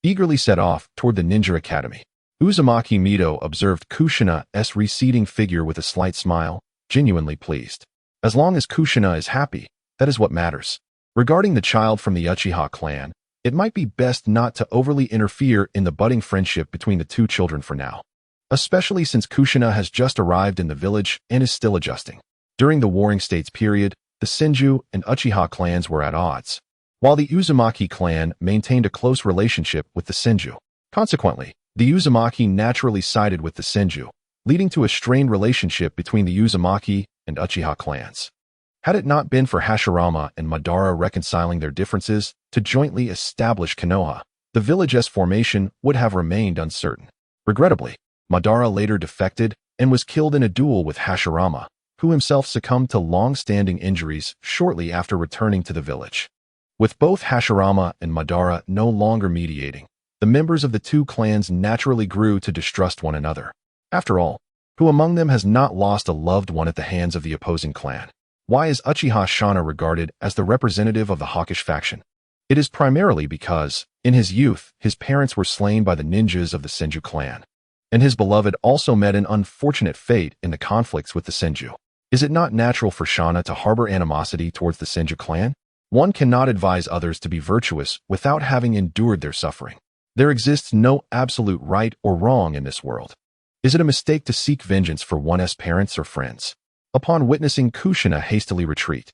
eagerly set off toward the ninja academy. Uzumaki Mito observed Kushina's receding figure with a slight smile, genuinely pleased. As long as Kushina is happy, that is what matters. Regarding the child from the Uchiha clan, it might be best not to overly interfere in the budding friendship between the two children for now, especially since Kushina has just arrived in the village and is still adjusting. During the Warring States period, the Senju and Uchiha clans were at odds, while the Uzumaki clan maintained a close relationship with the Senju. Consequently, the Uzumaki naturally sided with the Senju, leading to a strained relationship between the Uzumaki and Uchiha clans. Had it not been for Hashirama and Madara reconciling their differences to jointly establish Konoha, the village's formation would have remained uncertain. Regrettably, Madara later defected and was killed in a duel with Hashirama, who himself succumbed to long-standing injuries shortly after returning to the village. With both Hashirama and Madara no longer mediating, the members of the two clans naturally grew to distrust one another. After all, who among them has not lost a loved one at the hands of the opposing clan? Why is Uchiha Shana regarded as the representative of the hawkish faction? It is primarily because, in his youth, his parents were slain by the ninjas of the Senju clan, and his beloved also met an unfortunate fate in the conflicts with the Senju. Is it not natural for Shana to harbor animosity towards the Senju clan? One cannot advise others to be virtuous without having endured their suffering. There exists no absolute right or wrong in this world. Is it a mistake to seek vengeance for one's parents or friends? Upon witnessing Kushina hastily retreat,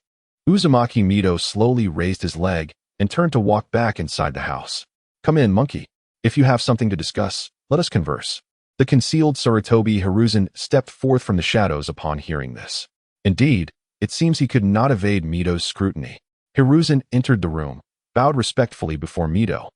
Uzumaki Mito slowly raised his leg and turned to walk back inside the house. Come in, monkey. If you have something to discuss, let us converse. The concealed Sarutobi Hiruzen stepped forth from the shadows upon hearing this. Indeed, it seems he could not evade Mito's scrutiny. Hiruzen entered the room, bowed respectfully before Mito,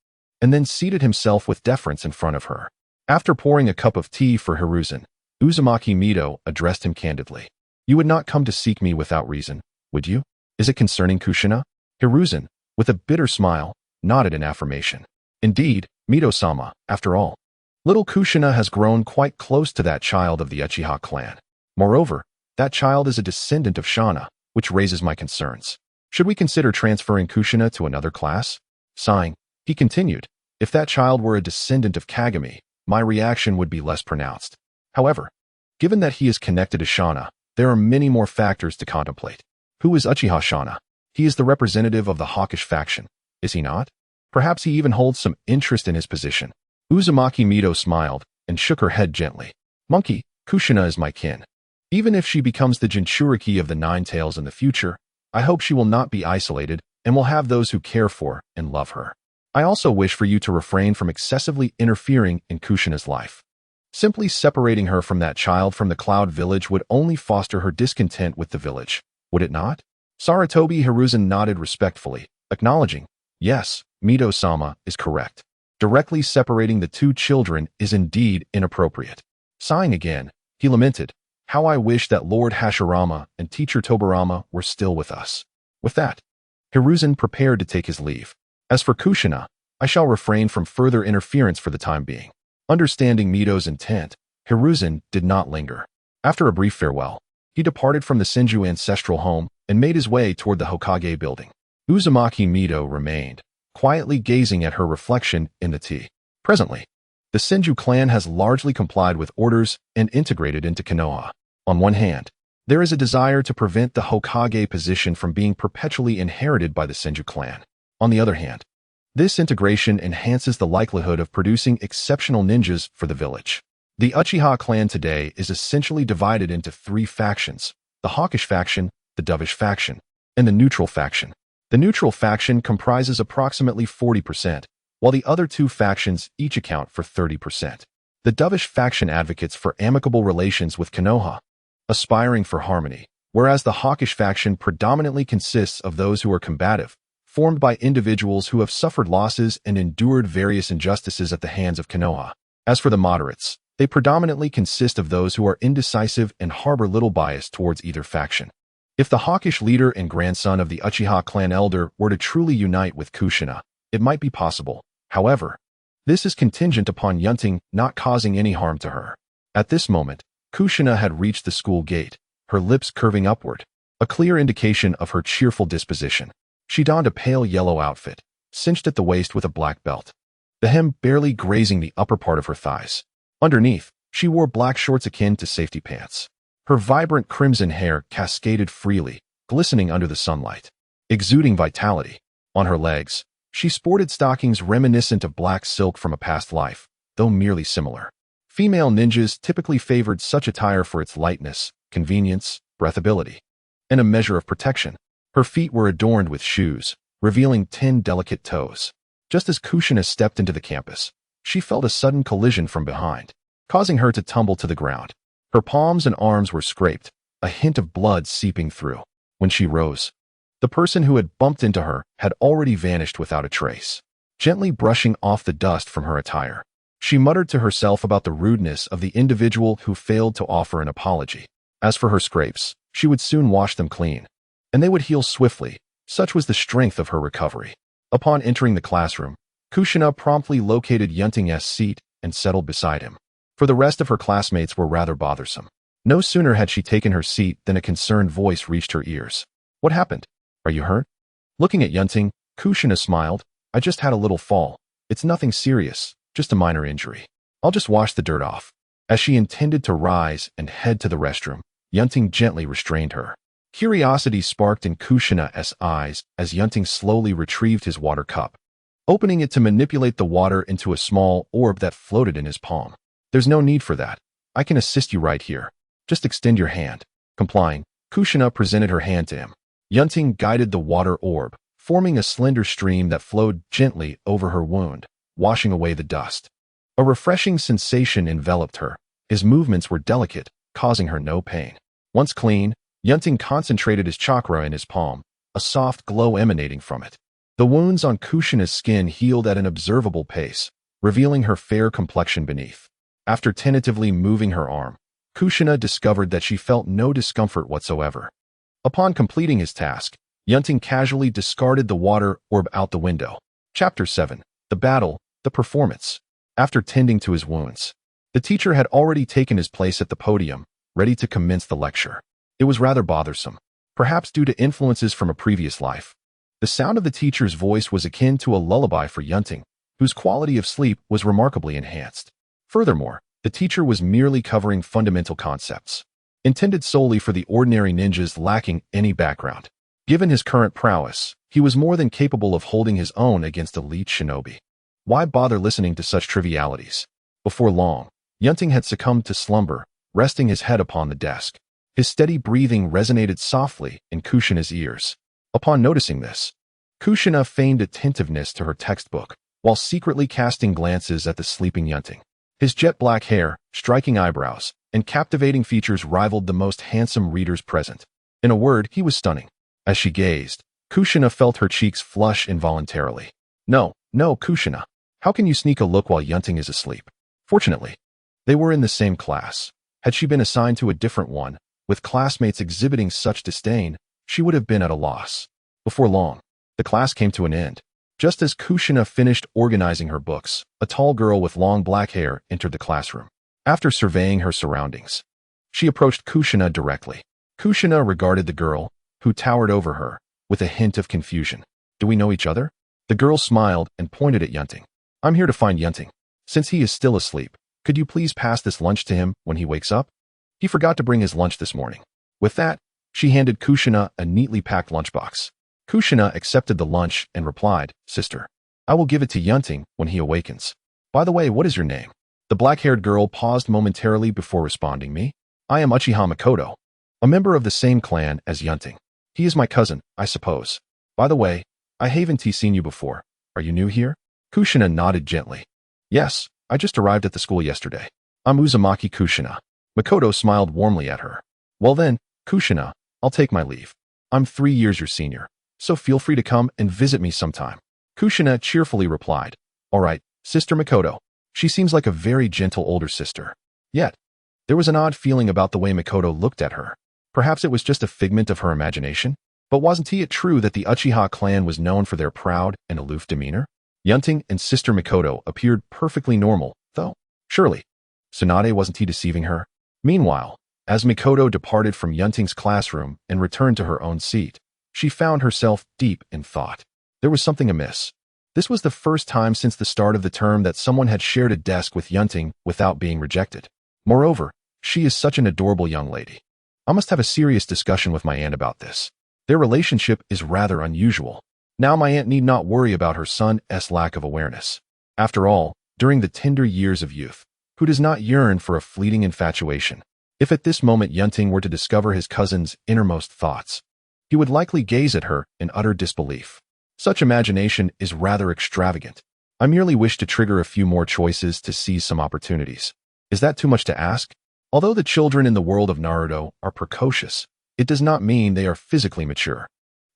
and then seated himself with deference in front of her. After pouring a cup of tea for Hiruzen, Uzumaki Mito addressed him candidly. You would not come to seek me without reason, would you? Is it concerning Kushina? Hiruzen, with a bitter smile, nodded in affirmation. Indeed, Mito-sama, after all, little Kushina has grown quite close to that child of the Uchiha clan. Moreover, that child is a descendant of Shana, which raises my concerns. Should we consider transferring Kushina to another class? Sighing, he continued, if that child were a descendant of Kagami, my reaction would be less pronounced. However, given that he is connected to Shana, there are many more factors to contemplate. Who is Uchiha Shana? He is the representative of the hawkish faction, is he not? Perhaps he even holds some interest in his position. Uzumaki Mito smiled and shook her head gently. Monkey, Kushina is my kin. Even if she becomes the Jinchuriki of the Nine Tails in the future, I hope she will not be isolated and will have those who care for and love her. I also wish for you to refrain from excessively interfering in Kushina's life. Simply separating her from that child from the Cloud Village would only foster her discontent with the village, would it not? Sarutobi Hiruzen nodded respectfully, acknowledging, yes, Mito-sama is correct. Directly separating the two children is indeed inappropriate. Sighing again, he lamented, how I wish that Lord Hashirama and Teacher Tobarama were still with us. With that, Hiruzen prepared to take his leave. As for Kushina, I shall refrain from further interference for the time being. Understanding Mito's intent, Hiruzen did not linger. After a brief farewell, he departed from the Senju ancestral home and made his way toward the Hokage building. Uzumaki Mito remained, quietly gazing at her reflection in the tea. Presently, the Senju clan has largely complied with orders and integrated into Konoha. On one hand, there is a desire to prevent the Hokage position from being perpetually inherited by the Senju clan. On the other hand, this integration enhances the likelihood of producing exceptional ninjas for the village. The Uchiha clan today is essentially divided into three factions: the hawkish faction, the dovish faction, and the neutral faction. The neutral faction comprises approximately 40%, while the other two factions each account for 30%. The dovish faction advocates for amicable relations with Konoha, aspiring for harmony, whereas the hawkish faction predominantly consists of those who are combative, formed by individuals who have suffered losses and endured various injustices at the hands of Konoha. As for the moderates, they predominantly consist of those who are indecisive and harbor little bias towards either faction. If the hawkish leader and grandson of the Uchiha clan elder were to truly unite with Kushina, it might be possible. However, this is contingent upon Yun Ting not causing any harm to her. At this moment, Kushina had reached the school gate, her lips curving upward, a clear indication of her cheerful disposition. She donned a pale yellow outfit, cinched at the waist with a black belt, the hem barely grazing the upper part of her thighs. Underneath, she wore black shorts akin to safety pants. Her vibrant crimson hair cascaded freely, glistening under the sunlight, exuding vitality. On her legs, she sported stockings reminiscent of black silk from a past life, though merely similar. Female ninjas typically favored such attire for its lightness, convenience, breathability, and a measure of protection. Her feet were adorned with shoes, revealing 10 delicate toes. Just as Kushina stepped into the campus, she felt a sudden collision from behind, causing her to tumble to the ground. Her palms and arms were scraped, a hint of blood seeping through. When she rose, the person who had bumped into her had already vanished without a trace. Gently brushing off the dust from her attire, she muttered to herself about the rudeness of the individual who failed to offer an apology. As for her scrapes, she would soon wash them clean, and they would heal swiftly. Such was the strength of her recovery. Upon entering the classroom, Kushina promptly located Yun Ting's seat and settled beside him. For the rest of her classmates were rather bothersome. No sooner had she taken her seat than a concerned voice reached her ears. What happened? Are you hurt? Looking at Yun Ting, Kushina smiled. I just had a little fall. It's nothing serious, just a minor injury. I'll just wash the dirt off. As she intended to rise and head to the restroom, Yun Ting gently restrained her. Curiosity sparked in Kushina's eyes as Yun Ting slowly retrieved his water cup, opening it to manipulate the water into a small orb that floated in his palm. There's no need for that. I can assist you right here. Just extend your hand. Complying, Kushina presented her hand to him. Yun Ting guided the water orb, forming a slender stream that flowed gently over her wound, washing away the dust. A refreshing sensation enveloped her. His movements were delicate, causing her no pain. Once clean, Yun Ting concentrated his chakra in his palm, a soft glow emanating from it. The wounds on Kushina's skin healed at an observable pace, revealing her fair complexion beneath. After tentatively moving her arm, Kushina discovered that she felt no discomfort whatsoever. Upon completing his task, Yun Ting casually discarded the water orb out the window. Chapter 7. The Battle, the Performance. After tending to his wounds, the teacher had already taken his place at the podium, ready to commence the lecture. It was rather bothersome, perhaps due to influences from a previous life. The sound of the teacher's voice was akin to a lullaby for Yun Ting, whose quality of sleep was remarkably enhanced. Furthermore, the teacher was merely covering fundamental concepts, intended solely for the ordinary ninjas lacking any background. Given his current prowess, he was more than capable of holding his own against elite shinobi. Why bother listening to such trivialities? Before long, Yun Ting had succumbed to slumber, resting his head upon the desk. His steady breathing resonated softly in Kushina's ears. Upon noticing this, Kushina feigned attentiveness to her textbook, while secretly casting glances at the sleeping Yun Ting. His jet black hair, striking eyebrows, and captivating features rivaled the most handsome readers present. In a word, he was stunning. As she gazed, Kushina felt her cheeks flush involuntarily. No, Kushina. How can you sneak a look while Yun Ting is asleep? Fortunately, they were in the same class. Had she been assigned to a different one, with classmates exhibiting such disdain, she would have been at a loss. Before long, the class came to an end. Just as Kushina finished organizing her books, a tall girl with long black hair entered the classroom. After surveying her surroundings, she approached Kushina directly. Kushina regarded the girl, who towered over her, with a hint of confusion. Do we know each other? The girl smiled and pointed at Yun Ting. I'm here to find Yun Ting. Since he is still asleep, could you please pass this lunch to him when he wakes up? He forgot to bring his lunch this morning. With that, she handed Kushina a neatly packed lunchbox. Kushina accepted the lunch and replied, Sister, I will give it to Yun Ting when he awakens. By the way, what is your name? The black-haired girl paused momentarily before responding. Me? I am Uchiha Makoto, a member of the same clan as Yun Ting. He is my cousin, I suppose. By the way, I haven't seen you before. Are you new here? Kushina nodded gently. Yes, I just arrived at the school yesterday. I'm Uzumaki Kushina. Makoto smiled warmly at her. Well then, Kushina, I'll take my leave. I'm 3 years your senior, so feel free to come and visit me sometime. Kushina cheerfully replied. All right, Sister Makoto. She seems like a very gentle older sister. Yet, there was an odd feeling about the way Makoto looked at her. Perhaps it was just a figment of her imagination? But wasn't it true that the Uchiha clan was known for their proud and aloof demeanor? Yun Ting and Sister Makoto appeared perfectly normal, though. Surely, Tsunade wasn't he deceiving her? Meanwhile, as Makoto departed from Yun Ting's classroom and returned to her own seat, she found herself deep in thought. There was something amiss. This was the first time since the start of the term that someone had shared a desk with Yun Ting without being rejected. Moreover, she is such an adorable young lady. I must have a serious discussion with my aunt about this. Their relationship is rather unusual. Now my aunt need not worry about her son's lack of awareness. After all, during the tender years of youth, who does not yearn for a fleeting infatuation? If at this moment Yun Ting were to discover his cousin's innermost thoughts, he would likely gaze at her in utter disbelief. Such imagination is rather extravagant. I merely wish to trigger a few more choices to seize some opportunities. Is that too much to ask? Although the children in the world of Naruto are precocious, it does not mean they are physically mature.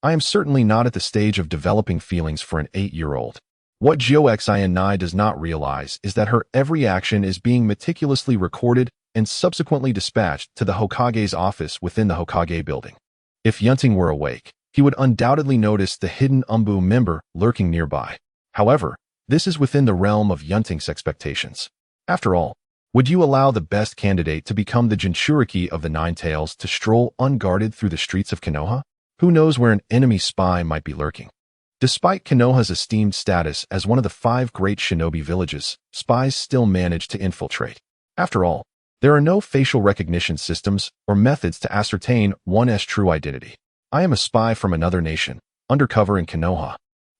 I am certainly not at the stage of developing feelings for an 8-year-old. What Kushina does not realize is that her every action is being meticulously recorded and subsequently dispatched to the Hokage's office within the Hokage building. If Yun Ting were awake, he would undoubtedly notice the hidden Umbu member lurking nearby. However, this is within the realm of Yun Ting's expectations. After all, would you allow the best candidate to become the Jinchuriki of the Nine Tails to stroll unguarded through the streets of Konoha? Who knows where an enemy spy might be lurking? Despite Konoha's esteemed status as one of the 5 great shinobi villages, spies still manage to infiltrate. After all, there are no facial recognition systems or methods to ascertain one's true identity. I am a spy from another nation, undercover in Konoha.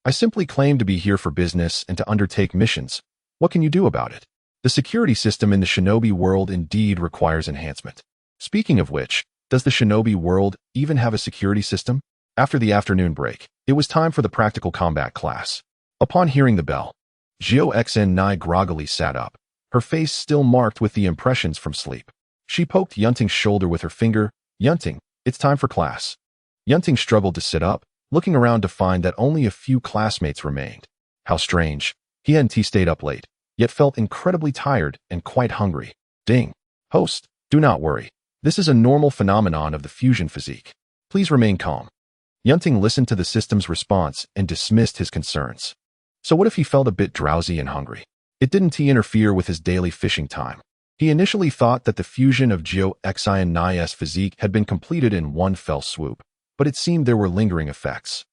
I simply claim to be here for business and to undertake missions. What can you do about it? The security system in the shinobi world indeed requires enhancement. Speaking of which, does the shinobi world even have a security system? After the afternoon break, it was time for the practical combat class. Upon hearing the bell, Kushina groggily sat up, her face still marked with the impressions from sleep. She poked Yun Ting's shoulder with her finger. Yun Ting, it's time for class. Yun Ting struggled to sit up, looking around to find that only a few classmates remained. How strange. He hadn't stayed up late, yet felt incredibly tired and quite hungry. Ding. Host, do not worry. This is a normal phenomenon of the fusion physique. Please remain calm. Yun Ting listened to the system's response and dismissed his concerns. So what if he felt a bit drowsy and hungry? It didn't interfere with his daily fishing time. He initially thought that the fusion of Kushina's physique had been completed in one fell swoop, but it seemed there were lingering effects.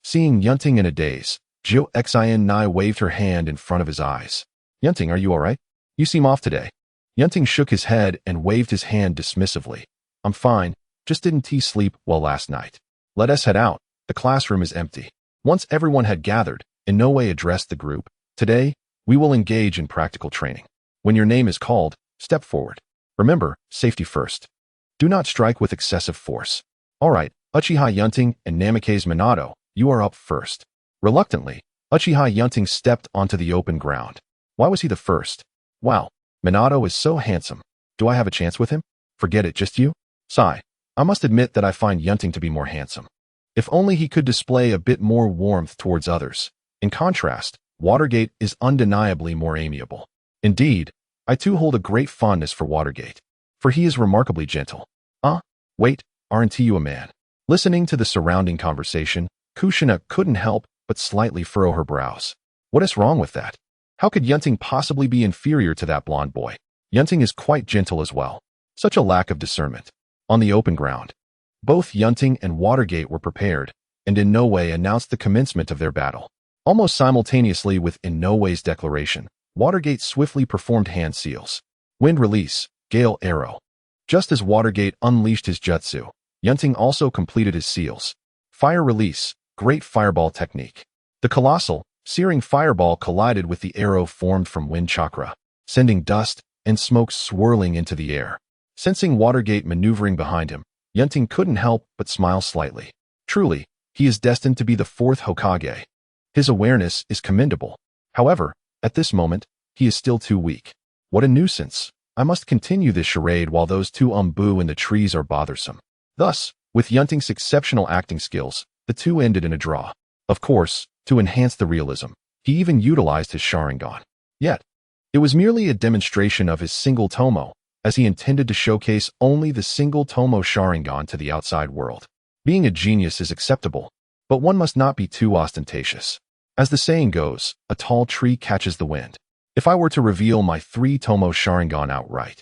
Seeing Yun Ting in a daze, Kushina waved her hand in front of his eyes. Yun Ting, are you all right? You seem off today. Yun Ting shook his head and waved his hand dismissively. I'm fine, just didn't sleep well last night. Let us head out, the classroom is empty. Once everyone had gathered, in no way addressed the group. Today, we will engage in practical training. When your name is called, step forward. Remember, safety first. Do not strike with excessive force. All right, Uchiha Yun Ting and Namikaze Minato, you are up first. Reluctantly, Uchiha Yun Ting stepped onto the open ground. Why was he the first? Wow, Minato is so handsome. Do I have a chance with him? Forget it, just you? Sigh. I must admit that I find Yun Ting to be more handsome. If only he could display a bit more warmth towards others. In contrast, Watergate is undeniably more amiable. Indeed, I too hold a great fondness for Watergate, for he is remarkably gentle. Wait, aren't you a man? Listening to the surrounding conversation, Kushina couldn't help but slightly furrow her brows. What is wrong with that? How could Yun Ting possibly be inferior to that blonde boy? Yun Ting is quite gentle as well. Such a lack of discernment. On the open ground, both Yun Ting and Watergate were prepared, and in no way announced the commencement of their battle. Almost simultaneously with In No Way's declaration, Watergate swiftly performed hand seals. Wind release, gale arrow. Just as Watergate unleashed his jutsu, Yun Ting also completed his seals. Fire release, great fireball technique. The colossal, searing fireball collided with the arrow formed from wind chakra, sending dust and smoke swirling into the air. Sensing Watergate maneuvering behind him, Yun Ting couldn't help but smile slightly. Truly, he is destined to be the fourth Hokage. His awareness is commendable. However, at this moment, he is still too weak. What a nuisance. I must continue this charade while those two Umbu in the trees are bothersome. Thus, with Yun Ting's exceptional acting skills, the two ended in a draw. Of course, to enhance the realism, he even utilized his Sharingan. Yet, it was merely a demonstration of his single Tomo, as he intended to showcase only the single Tomo Sharingan to the outside world. Being a genius is acceptable, but one must not be too ostentatious. As the saying goes, a tall tree catches the wind. If I were to reveal my 3 Tomo Sharingan outright,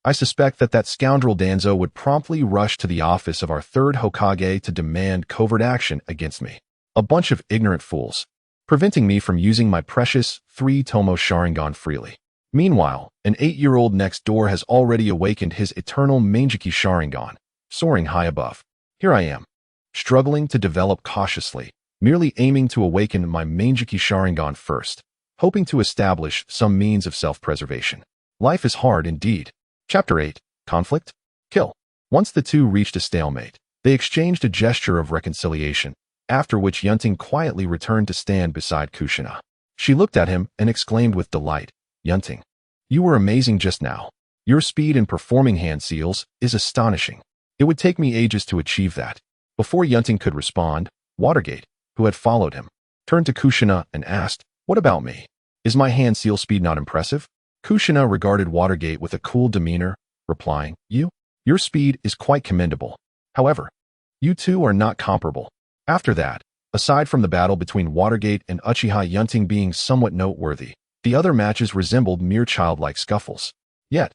I suspect that scoundrel Danzo would promptly rush to the office of our third Hokage to demand covert action against me. A bunch of ignorant fools, preventing me from using my precious 3 Tomo Sharingan freely. Meanwhile, an 8-year-old next door has already awakened his eternal Manjiki Sharingan, soaring high above. Here I am, struggling to develop cautiously, merely aiming to awaken my Manjiki Sharingan first, hoping to establish some means of self-preservation. Life is hard indeed. Chapter 8. Conflict? Kill. Once the two reached a stalemate, they exchanged a gesture of reconciliation, after which Yun Ting quietly returned to stand beside Kushina. She looked at him and exclaimed with delight, Yun Ting, you were amazing just now. Your speed in performing hand seals is astonishing. It would take me ages to achieve that. Before Yun Ting could respond, Watergate, who had followed him, turned to Kushina and asked, what about me? Is my hand seal speed not impressive? Kushina regarded Watergate with a cool demeanor, replying, your speed is quite commendable. However, you two are not comparable. After that, aside from the battle between Watergate and Uchiha Yun Ting being somewhat noteworthy, the other matches resembled mere childlike scuffles. Yet,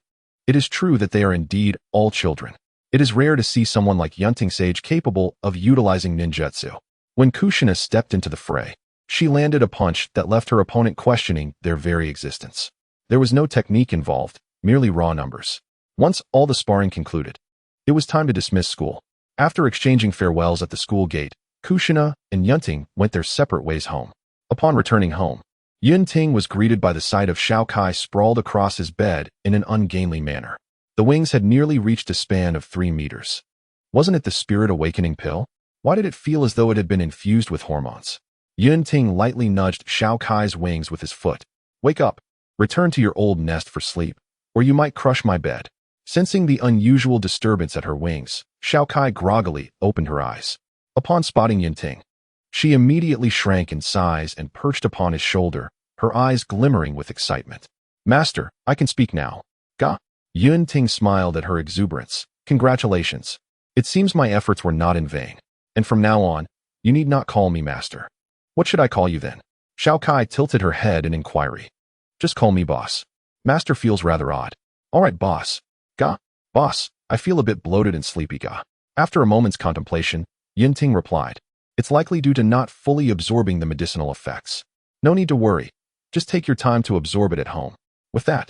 it is true that they are indeed all children. It is rare to see someone like Yun Ting Sage capable of utilizing ninjutsu. When Kushina stepped into the fray, she landed a punch that left her opponent questioning their very existence. There was no technique involved, merely raw numbers. Once all the sparring concluded, it was time to dismiss school. After exchanging farewells at the school gate, Kushina and Yun Ting went their separate ways home. Upon returning home, Yun Ting was greeted by the sight of Shao Kai sprawled across his bed in an ungainly manner. The wings had nearly reached a span of 3 meters. Wasn't it the spirit awakening pill? Why did it feel as though it had been infused with hormones? Yun Ting lightly nudged Shao Kai's wings with his foot. Wake up. Return to your old nest for sleep, or you might crush my bed. Sensing the unusual disturbance at her wings, Shao Kai groggily opened her eyes. Upon spotting Yun Ting, she immediately shrank in size and perched upon his shoulder, her eyes glimmering with excitement. Master, I can speak now. Ga? Yun Ting smiled at her exuberance. Congratulations. It seems my efforts were not in vain. And from now on, you need not call me master. What should I call you then? Shao Kai tilted her head in inquiry. Just call me boss. Master feels rather odd. All right, boss. Ga? Boss, I feel a bit bloated and sleepy, ga. After a moment's contemplation, Yun Ting replied. It's likely due to not fully absorbing the medicinal effects. No need to worry. Just take your time to absorb it at home. With that,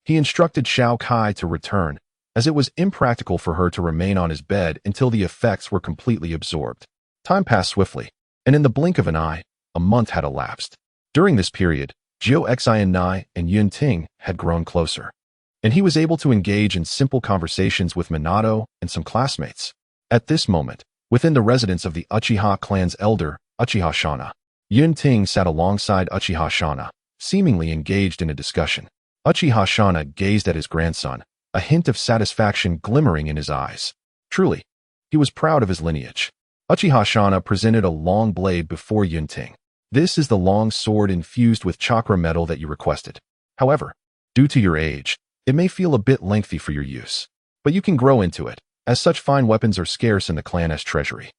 he instructed Shao Kai to return, as it was impractical for her to remain on his bed until the effects were completely absorbed. Time passed swiftly, and in the blink of an eye, a month had elapsed. During this period, Jiu Xian and Yun Ting had grown closer, and he was able to engage in simple conversations with Minato and some classmates. At this moment, within the residence of the Uchiha clan's elder, Uchiha Shana, Yun Ting sat alongside Uchiha Shana, seemingly engaged in a discussion. Uchiha Shana gazed at his grandson, a hint of satisfaction glimmering in his eyes. Truly, he was proud of his lineage. Uchiha Shana presented a long blade before Yun Ting. This is the long sword infused with chakra metal that you requested. However, due to your age, it may feel a bit lengthy for your use. But you can grow into it, as such fine weapons are scarce in the clan's treasury.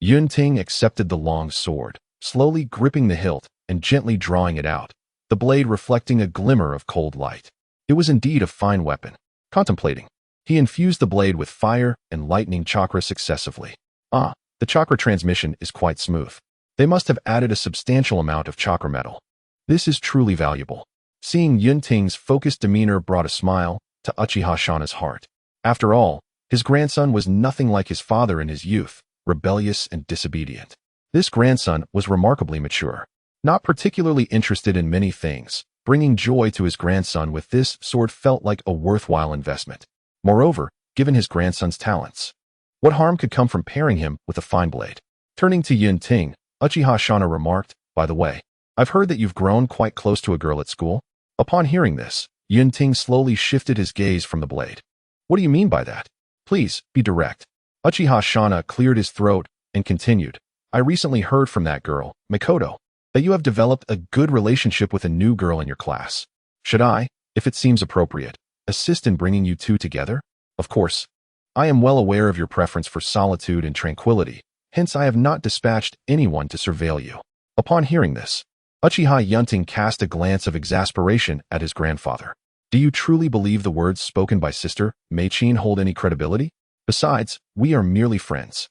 Yun Ting accepted the long sword, slowly gripping the hilt and gently drawing it out, the blade reflecting a glimmer of cold light. It was indeed a fine weapon. Contemplating, he infused the blade with fire and lightning chakra successively. The chakra transmission is quite smooth. They must have added a substantial amount of chakra metal. This is truly valuable. Seeing Yun Ting's focused demeanor brought a smile to Uchiha Shana's heart. After all, his grandson was nothing like his father in his youth, rebellious and disobedient. This grandson was remarkably mature, not particularly interested in many things. Bringing joy to his grandson with this sword felt like a worthwhile investment. Moreover, given his grandson's talents, what harm could come from pairing him with a fine blade? Turning to Yun Ting, Uchiha Shana remarked, "By the way, I've heard that you've grown quite close to a girl at school." Upon hearing this, Yun Ting slowly shifted his gaze from the blade. "What do you mean by that? Please, be direct." Uchiha Shana cleared his throat and continued, "I recently heard from that girl, Mikoto, that you have developed a good relationship with a new girl in your class. Should I, if it seems appropriate, assist in bringing you two together? Of course, I am well aware of your preference for solitude and tranquility, hence I have not dispatched anyone to surveil you." Upon hearing this, Uchiha Yun Ting cast a glance of exasperation at his grandfather. "Do you truly believe the words spoken by Sister Mei-chin hold any credibility? Besides, we are merely friends.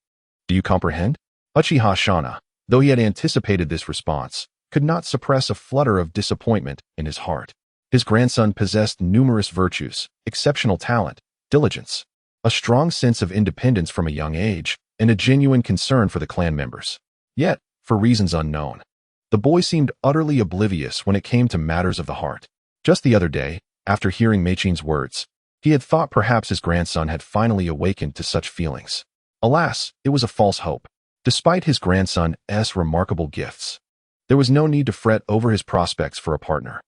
Do you comprehend?" Uchiha Shana, though he had anticipated this response, could not suppress a flutter of disappointment in his heart. His grandson possessed numerous virtues, exceptional talent, diligence, a strong sense of independence from a young age, and a genuine concern for the clan members. Yet, for reasons unknown, the boy seemed utterly oblivious when it came to matters of the heart. Just the other day, after hearing Mei-chin's words, he had thought perhaps his grandson had finally awakened to such feelings. Alas, it was a false hope. Despite his grandson's remarkable gifts, there was no need to fret over his prospects for a partner.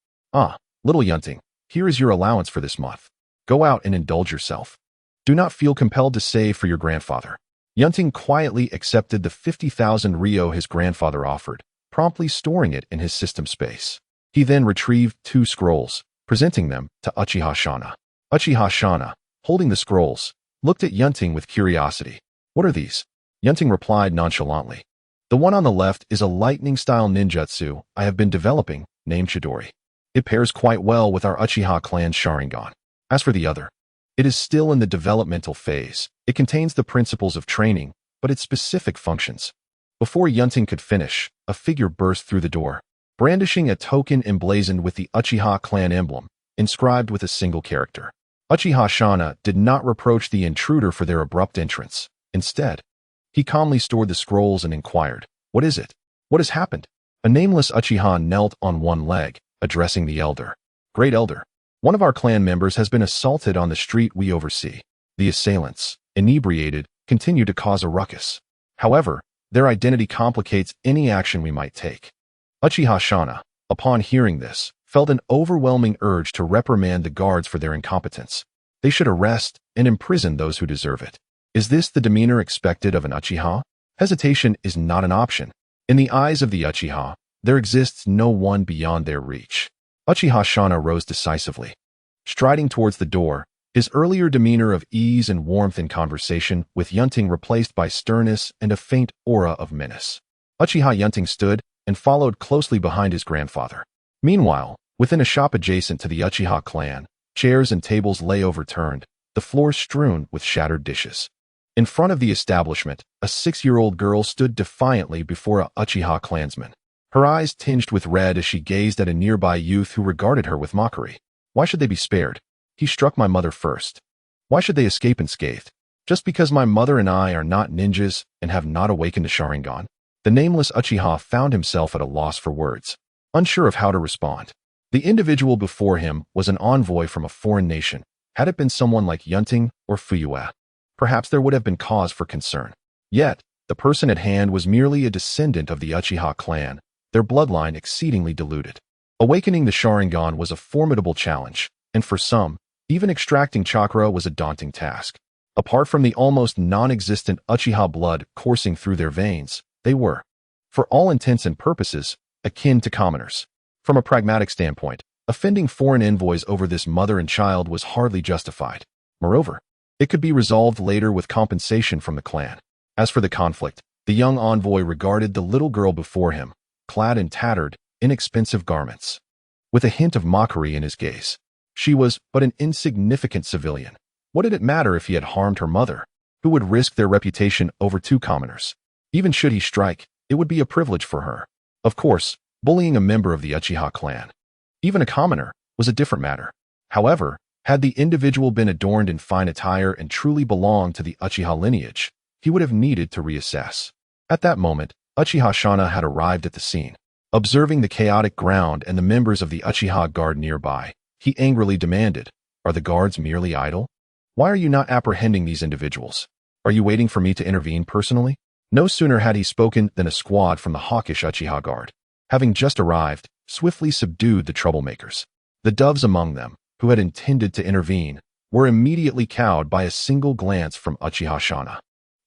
Little Yun Ting, here is your allowance for this month. Go out and indulge yourself. Do not feel compelled to save for your grandfather." Yun Ting quietly accepted the 50,000 ryo his grandfather offered, promptly storing it in his system space. He then retrieved 2 scrolls, presenting them to Uchiha Shana. Uchiha Shana, holding the scrolls, looked at Yun Ting with curiosity. "What are these?" Yun Ting replied nonchalantly. "The one on the left is a lightning-style ninjutsu I have been developing, named Chidori. It pairs quite well with our Uchiha clan's Sharingan. As for the other, it is still in the developmental phase. It contains the principles of training, but its specific functions." Before Yun Ting could finish, a figure burst through the door, brandishing a token emblazoned with the Uchiha clan emblem, inscribed with a single character. Uchiha Shana did not reproach the intruder for their abrupt entrance. Instead, he calmly stored the scrolls and inquired, "What is it? What has happened?" A nameless Uchiha knelt on one leg, addressing the elder. "Great elder, one of our clan members has been assaulted on the street we oversee. The assailants, inebriated, continue to cause a ruckus. However, their identity complicates any action we might take." Uchiha Shana, upon hearing this, felt an overwhelming urge to reprimand the guards for their incompetence. They should arrest and imprison those who deserve it. Is this the demeanor expected of an Uchiha? Hesitation is not an option. In the eyes of the Uchiha, there exists no one beyond their reach. Uchiha Shana rose decisively. Striding towards the door, his earlier demeanor of ease and warmth in conversation with Yun Ting replaced by sternness and a faint aura of menace. Uchiha Yun Ting stood and followed closely behind his grandfather. Meanwhile, within a shop adjacent to the Uchiha clan, chairs and tables lay overturned, the floor strewn with shattered dishes. In front of the establishment, a 6-year-old girl stood defiantly before a Uchiha clansman. Her eyes tinged with red as she gazed at a nearby youth who regarded her with mockery. "Why should they be spared? He struck my mother first. Why should they escape unscathed? Just because my mother and I are not ninjas and have not awakened a Sharingan?" The nameless Uchiha found himself at a loss for words, unsure of how to respond. The individual before him was an envoy from a foreign nation. Had it been someone like Yun Ting or Fuyue, perhaps there would have been cause for concern. Yet, the person at hand was merely a descendant of the Uchiha clan, their bloodline exceedingly diluted. Awakening the Sharingan was a formidable challenge, and for some, even extracting chakra was a daunting task. Apart from the almost non-existent Uchiha blood coursing through their veins, they were, for all intents and purposes, akin to commoners. From a pragmatic standpoint, offending foreign envoys over this mother and child was hardly justified. Moreover, it could be resolved later with compensation from the clan. As for the conflict, the young envoy regarded the little girl before him, clad in tattered, inexpensive garments, with a hint of mockery in his gaze. She was but an insignificant civilian. What did it matter if he had harmed her mother? Who would risk their reputation over two commoners? Even should he strike, it would be a privilege for her. Of course, bullying a member of the Uchiha clan, even a commoner, was a different matter. However, had the individual been adorned in fine attire and truly belonged to the Uchiha lineage, he would have needed to reassess. At that moment, Uchiha Shana had arrived at the scene. Observing the chaotic ground and the members of the Uchiha guard nearby, he angrily demanded, "Are the guards merely idle? Why are you not apprehending these individuals? Are you waiting for me to intervene personally?" No sooner had he spoken than a squad from the hawkish Uchiha guard, having just arrived, swiftly subdued the troublemakers. The doves among them, who had intended to intervene, were immediately cowed by a single glance from Uchiha Shana.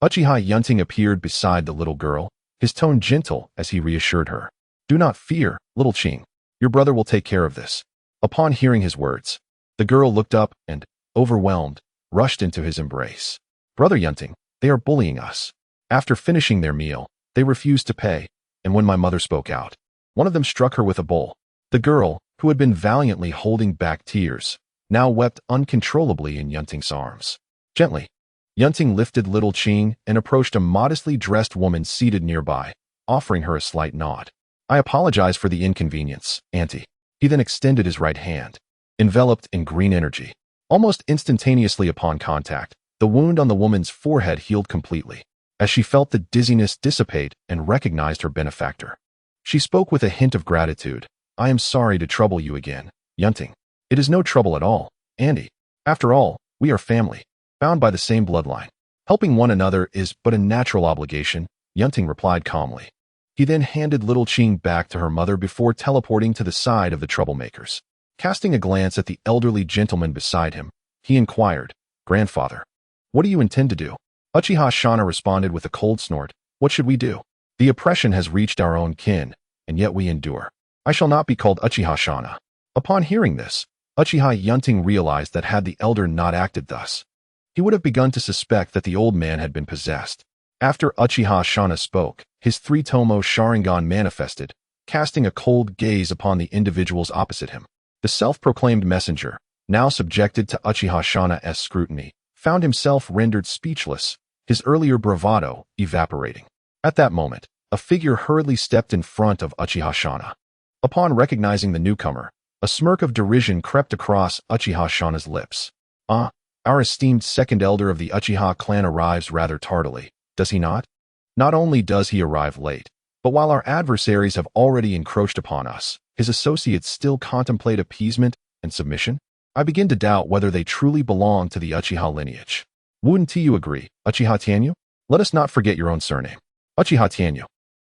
Uchiha Yun Ting appeared beside the little girl, his tone gentle as he reassured her. "Do not fear, little Qing. Your brother will take care of this." Upon hearing his words, the girl looked up and, overwhelmed, rushed into his embrace. "Brother Yun Ting, they are bullying us. After finishing their meal, they refused to pay, and when my mother spoke out, one of them struck her with a bowl." The girl, who had been valiantly holding back tears, now wept uncontrollably in Yun Ting's arms. Gently, Yun Ting lifted little Qing and approached a modestly dressed woman seated nearby, offering her a slight nod. "I apologize for the inconvenience, Auntie." He then extended his right hand, enveloped in green energy. Almost instantaneously upon contact, the wound on the woman's forehead healed completely, as she felt the dizziness dissipate and recognized her benefactor. She spoke with a hint of gratitude. "I am sorry to trouble you again, Yun Ting." "It is no trouble at all, Auntie. After all, we are family, bound by the same bloodline. Helping one another is but a natural obligation," Yun Ting replied calmly. He then handed little Qing back to her mother before teleporting to the side of the troublemakers. Casting a glance at the elderly gentleman beside him, he inquired, "Grandfather, what do you intend to do?" Uchiha Shana responded with a cold snort, "What should we do? The oppression has reached our own kin, and yet we endure. I shall not be called Uchiha Shana." Upon hearing this, Uchiha Yun Ting realized that had the elder not acted thus, he would have begun to suspect that the old man had been possessed. After Uchiha Shana spoke, his three-tomo Sharingan manifested, casting a cold gaze upon the individuals opposite him. The self-proclaimed messenger, now subjected to Uchiha Shana's scrutiny, found himself rendered speechless, his earlier bravado evaporating. At that moment, a figure hurriedly stepped in front of Uchiha Shana. Upon recognizing the newcomer, a smirk of derision crept across Uchiha Shana's lips. "Ah, our esteemed second elder of the Uchiha clan arrives rather tardily, does he not? Not only does he arrive late, but while our adversaries have already encroached upon us, his associates still contemplate appeasement and submission? I begin to doubt whether they truly belong to the Uchiha lineage. Wouldn't you agree, Uchiha Tianyu? Let us not forget your own surname." Uchiha Tianyu,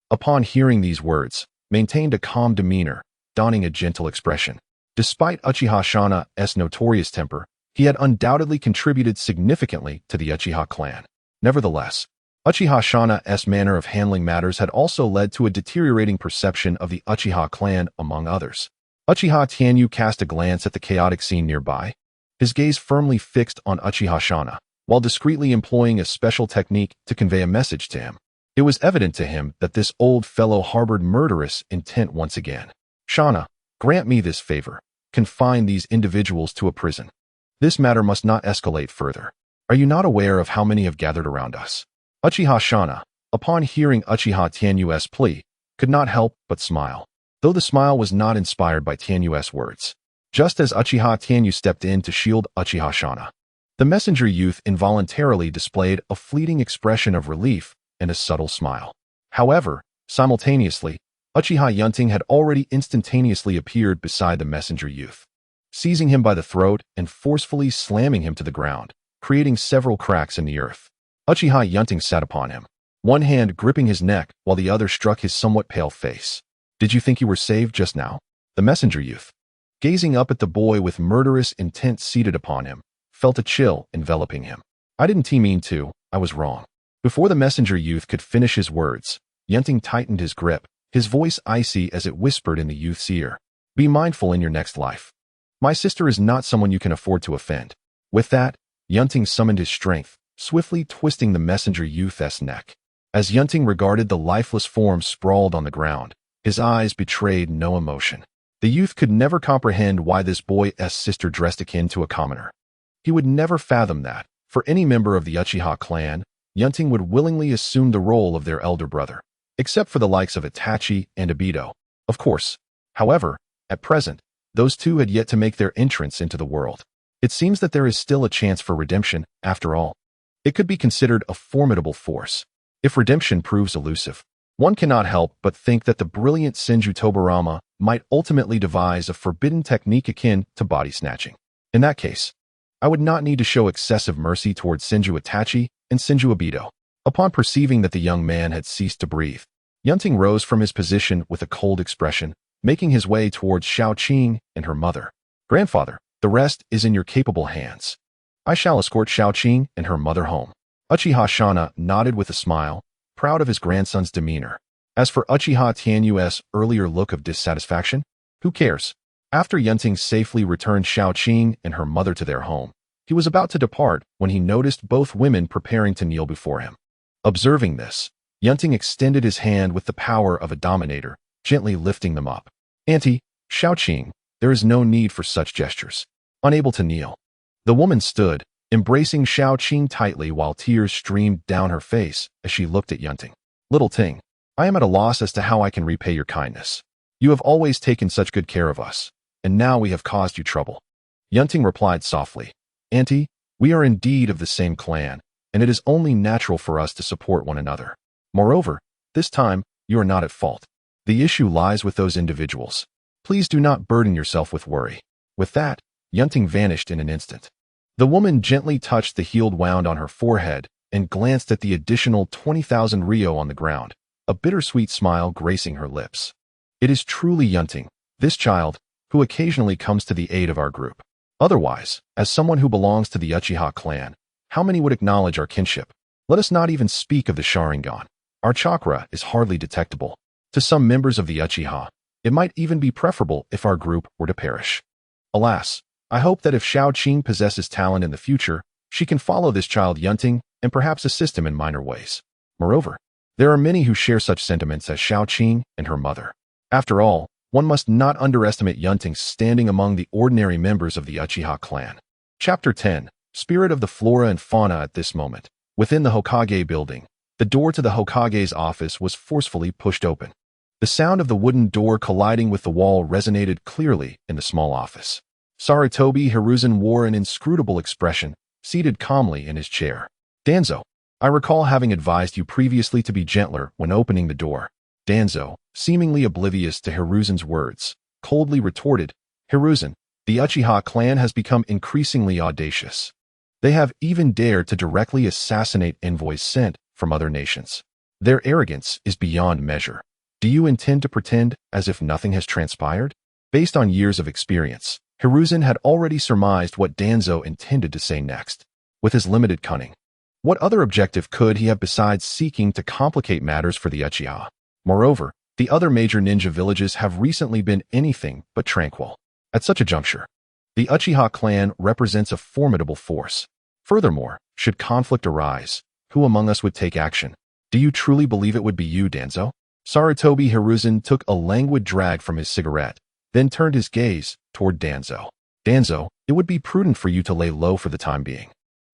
upon hearing these words, maintained a calm demeanor, donning a gentle expression. Despite Uchiha Shana's notorious temper, he had undoubtedly contributed significantly to the Uchiha clan. Nevertheless, Uchiha Shana's manner of handling matters had also led to a deteriorating perception of the Uchiha clan among others. Uchiha Tianyu cast a glance at the chaotic scene nearby, his gaze firmly fixed on Uchiha Shana, while discreetly employing a special technique to convey a message to him. It was evident to him that this old fellow harbored murderous intent once again. "Shana, grant me this favor. Confine these individuals to a prison. This matter must not escalate further. Are you not aware of how many have gathered around us?" Uchiha Shana, upon hearing Uchiha Tianyu's plea, could not help but smile, though the smile was not inspired by Tianyu's words. Just as Uchiha Tianyu stepped in to shield Uchiha Shana, the messenger youth involuntarily displayed a fleeting expression of relief and a subtle smile. However, simultaneously, Uchiha Yun Ting had already instantaneously appeared beside the messenger youth, seizing him by the throat and forcefully slamming him to the ground, creating several cracks in the earth. Uchiha Yun Ting sat upon him, one hand gripping his neck while the other struck his somewhat pale face. "Did you think you were saved just now?" The messenger youth gazing up at the boy with murderous intent seated upon him, felt a chill enveloping him. I didn't mean to, I was wrong. Before the messenger youth could finish his words, Yun Ting tightened his grip, his voice icy as it whispered in the youth's ear. Be mindful in your next life. My sister is not someone you can afford to offend. With that, Yun Ting summoned his strength, swiftly twisting the messenger youth's neck. As Yun Ting regarded the lifeless form sprawled on the ground, his eyes betrayed no emotion. The youth could never comprehend why this boy's sister dressed akin to a commoner. He would never fathom that, for any member of the Uchiha clan, Yun Ting would willingly assume the role of their elder brother, except for the likes of Itachi and Obito, of course. However, at present, those two had yet to make their entrance into the world. It seems that there is still a chance for redemption, after all. It could be considered a formidable force. If redemption proves elusive, one cannot help but think that the brilliant Senju Tobarama might ultimately devise a forbidden technique akin to body snatching. In that case, I would not need to show excessive mercy towards Senju Itachi and Senju Obito. Upon perceiving that the young man had ceased to breathe, Yun Ting rose from his position with a cold expression, making his way towards Xiaoqing and her mother. Grandfather, the rest is in your capable hands. I shall escort Xiaoqing and her mother home. Uchiha Shana nodded with a smile, proud of his grandson's demeanor. As for Uchiha Tianyu's earlier look of dissatisfaction, who cares? After Yun Ting safely returned Xiaoqing and her mother to their home, he was about to depart when he noticed both women preparing to kneel before him. Observing this, Yun Ting extended his hand with the power of a dominator, gently lifting them up. Auntie, Xiaoqing, there is no need for such gestures. Unable to kneel, the woman stood, embracing Xiaoqing tightly while tears streamed down her face as she looked at Yun Ting. Little Ting, I am at a loss as to how I can repay your kindness. You have always taken such good care of us, and now we have caused you trouble. Yun Ting replied softly, Auntie, we are indeed of the same clan, and it is only natural for us to support one another. Moreover, this time, you are not at fault. The issue lies with those individuals. Please do not burden yourself with worry. With that, Yun Ting vanished in an instant. The woman gently touched the healed wound on her forehead and glanced at the additional 20,000 ryo on the ground, a bittersweet smile gracing her lips. It is truly Yun Ting, this child, who occasionally comes to the aid of our group. Otherwise, as someone who belongs to the Uchiha clan, how many would acknowledge our kinship? Let us not even speak of the Sharingan. Our chakra is hardly detectable. To some members of the Uchiha, it might even be preferable if our group were to perish. Alas, I hope that if Xiaoqing possesses talent in the future, she can follow this child Yun Ting and perhaps assist him in minor ways. Moreover, there are many who share such sentiments as Xiaoqing and her mother. After all, one must not underestimate Yun Ting's standing among the ordinary members of the Uchiha clan. Chapter 10. Spirit of the Flora and Fauna. At this moment, within the Hokage building, the door to the Hokage's office was forcefully pushed open. The sound of the wooden door colliding with the wall resonated clearly in the small office. Sarutobi Hiruzen wore an inscrutable expression, seated calmly in his chair. Danzo, I recall having advised you previously to be gentler when opening the door. Danzo, seemingly oblivious to Hiruzen's words, coldly retorted, Hiruzen, the Uchiha clan has become increasingly audacious. They have even dared to directly assassinate envoys sent from other nations. Their arrogance is beyond measure. Do you intend to pretend as if nothing has transpired? Based on years of experience, Hiruzen had already surmised what Danzo intended to say next. With his limited cunning, what other objective could he have besides seeking to complicate matters for the Uchiha? Moreover, the other major ninja villages have recently been anything but tranquil. At such a juncture, the Uchiha clan represents a formidable force. Furthermore, should conflict arise, who among us would take action? Do you truly believe it would be you, Danzo? Sarutobi Hiruzen took a languid drag from his cigarette, then turned his gaze toward Danzo. Danzo, it would be prudent for you to lay low for the time being.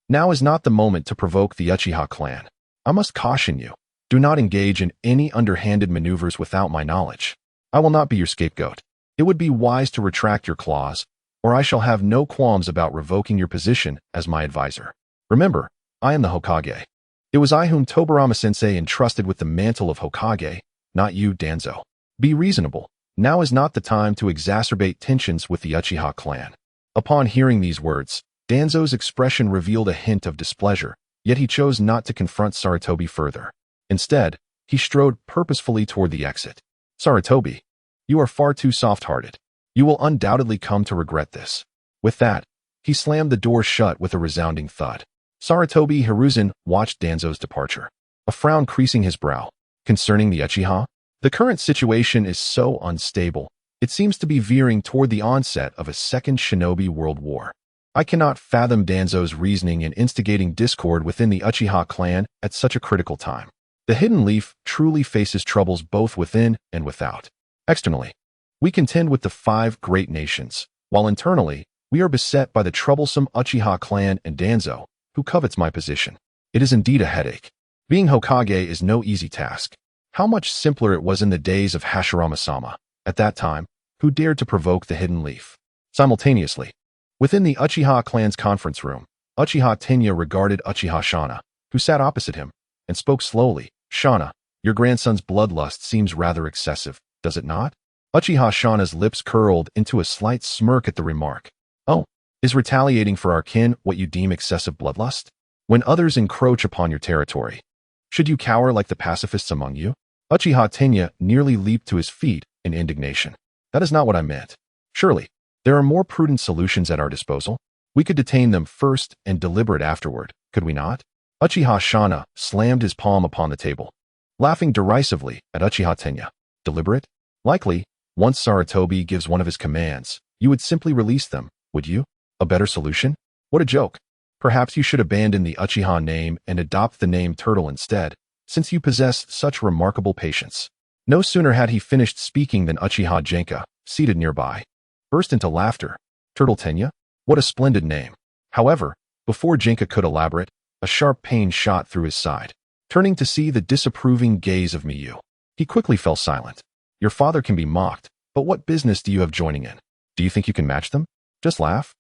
Now is not the moment to provoke the Uchiha clan. I must caution you. Do not engage in any underhanded maneuvers without my knowledge. I will not be your scapegoat. It would be wise to retract your clause, or I shall have no qualms about revoking your position as my advisor. Remember, I am the Hokage. It was I whom Tobarama-sensei entrusted with the mantle of Hokage, not you, Danzo. Be reasonable. Now is not the time to exacerbate tensions with the Uchiha clan. Upon hearing these words, Danzo's expression revealed a hint of displeasure, yet he chose not to confront Sarutobi further. Instead, he strode purposefully toward the exit. Sarutobi, you are far too soft-hearted. You will undoubtedly come to regret this. With that, he slammed the door shut with a resounding thud. Sarutobi Hiruzen watched Danzo's departure, a frown creasing his brow. Concerning the Uchiha, the current situation is so unstable, it seems to be veering toward the onset of a second shinobi world war. I cannot fathom Danzo's reasoning in instigating discord within the Uchiha clan at such a critical time. The Hidden Leaf truly faces troubles both within and without. Externally, we contend with the 5 great nations, while internally, we are beset by the troublesome Uchiha clan and Danzo, who covets my position. It is indeed a headache. Being Hokage is no easy task. How much simpler it was in the days of Hashirama-sama, at that time, who dared to provoke the Hidden Leaf. Simultaneously, within the Uchiha clan's conference room, Uchiha Tenya regarded Uchiha Shana, who sat opposite him, and spoke slowly. Shana, your grandson's bloodlust seems rather excessive, does it not? Uchiha Shana's lips curled into a slight smirk at the remark. Oh, is retaliating for our kin what you deem excessive bloodlust? When others encroach upon your territory, should you cower like the pacifists among you? Uchiha Tenya nearly leaped to his feet in indignation. That is not what I meant. Surely, there are more prudent solutions at our disposal. We could detain them first and deliberate afterward, could we not? Uchiha Shana slammed his palm upon the table, laughing derisively at Uchiha Tenya. Deliberate? Likely, once Sarutobi gives one of his commands, you would simply release them, would you? A better solution? What a joke. Perhaps you should abandon the Uchiha name and adopt the name Turtle instead, since you possess such remarkable patience. No sooner had he finished speaking than Uchiha Genka, seated nearby, burst into laughter. Turtle Tenya? What a splendid name. However, before Genka could elaborate, a sharp pain shot through his side. Turning to see the disapproving gaze of Miyu, he quickly fell silent. Your father can be mocked, but what business do you have joining in? Do you think you can match them? Just laugh.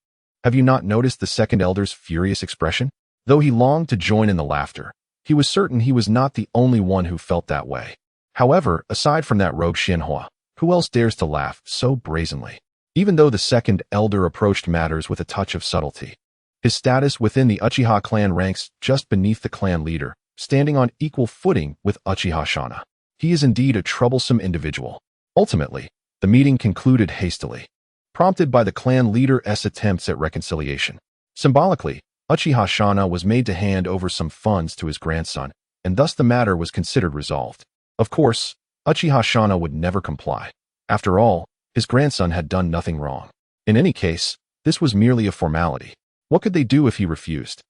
Have you not noticed the second elder's furious expression? Though he longed to join in the laughter, he was certain he was not the only one who felt that way. However, aside from that rogue Shinhua, who else dares to laugh so brazenly? Even though the second elder approached matters with a touch of subtlety, his status within the Uchiha clan ranks just beneath the clan leader, standing on equal footing with Uchiha Shana. He is indeed a troublesome individual. Ultimately, the meeting concluded hastily, prompted by the clan leader's attempts at reconciliation. Symbolically, Uchiha Shana was made to hand over some funds to his grandson, and thus the matter was considered resolved. Of course, Uchiha Shana would never comply. After all, his grandson had done nothing wrong. In any case, this was merely a formality. What could they do if he refused?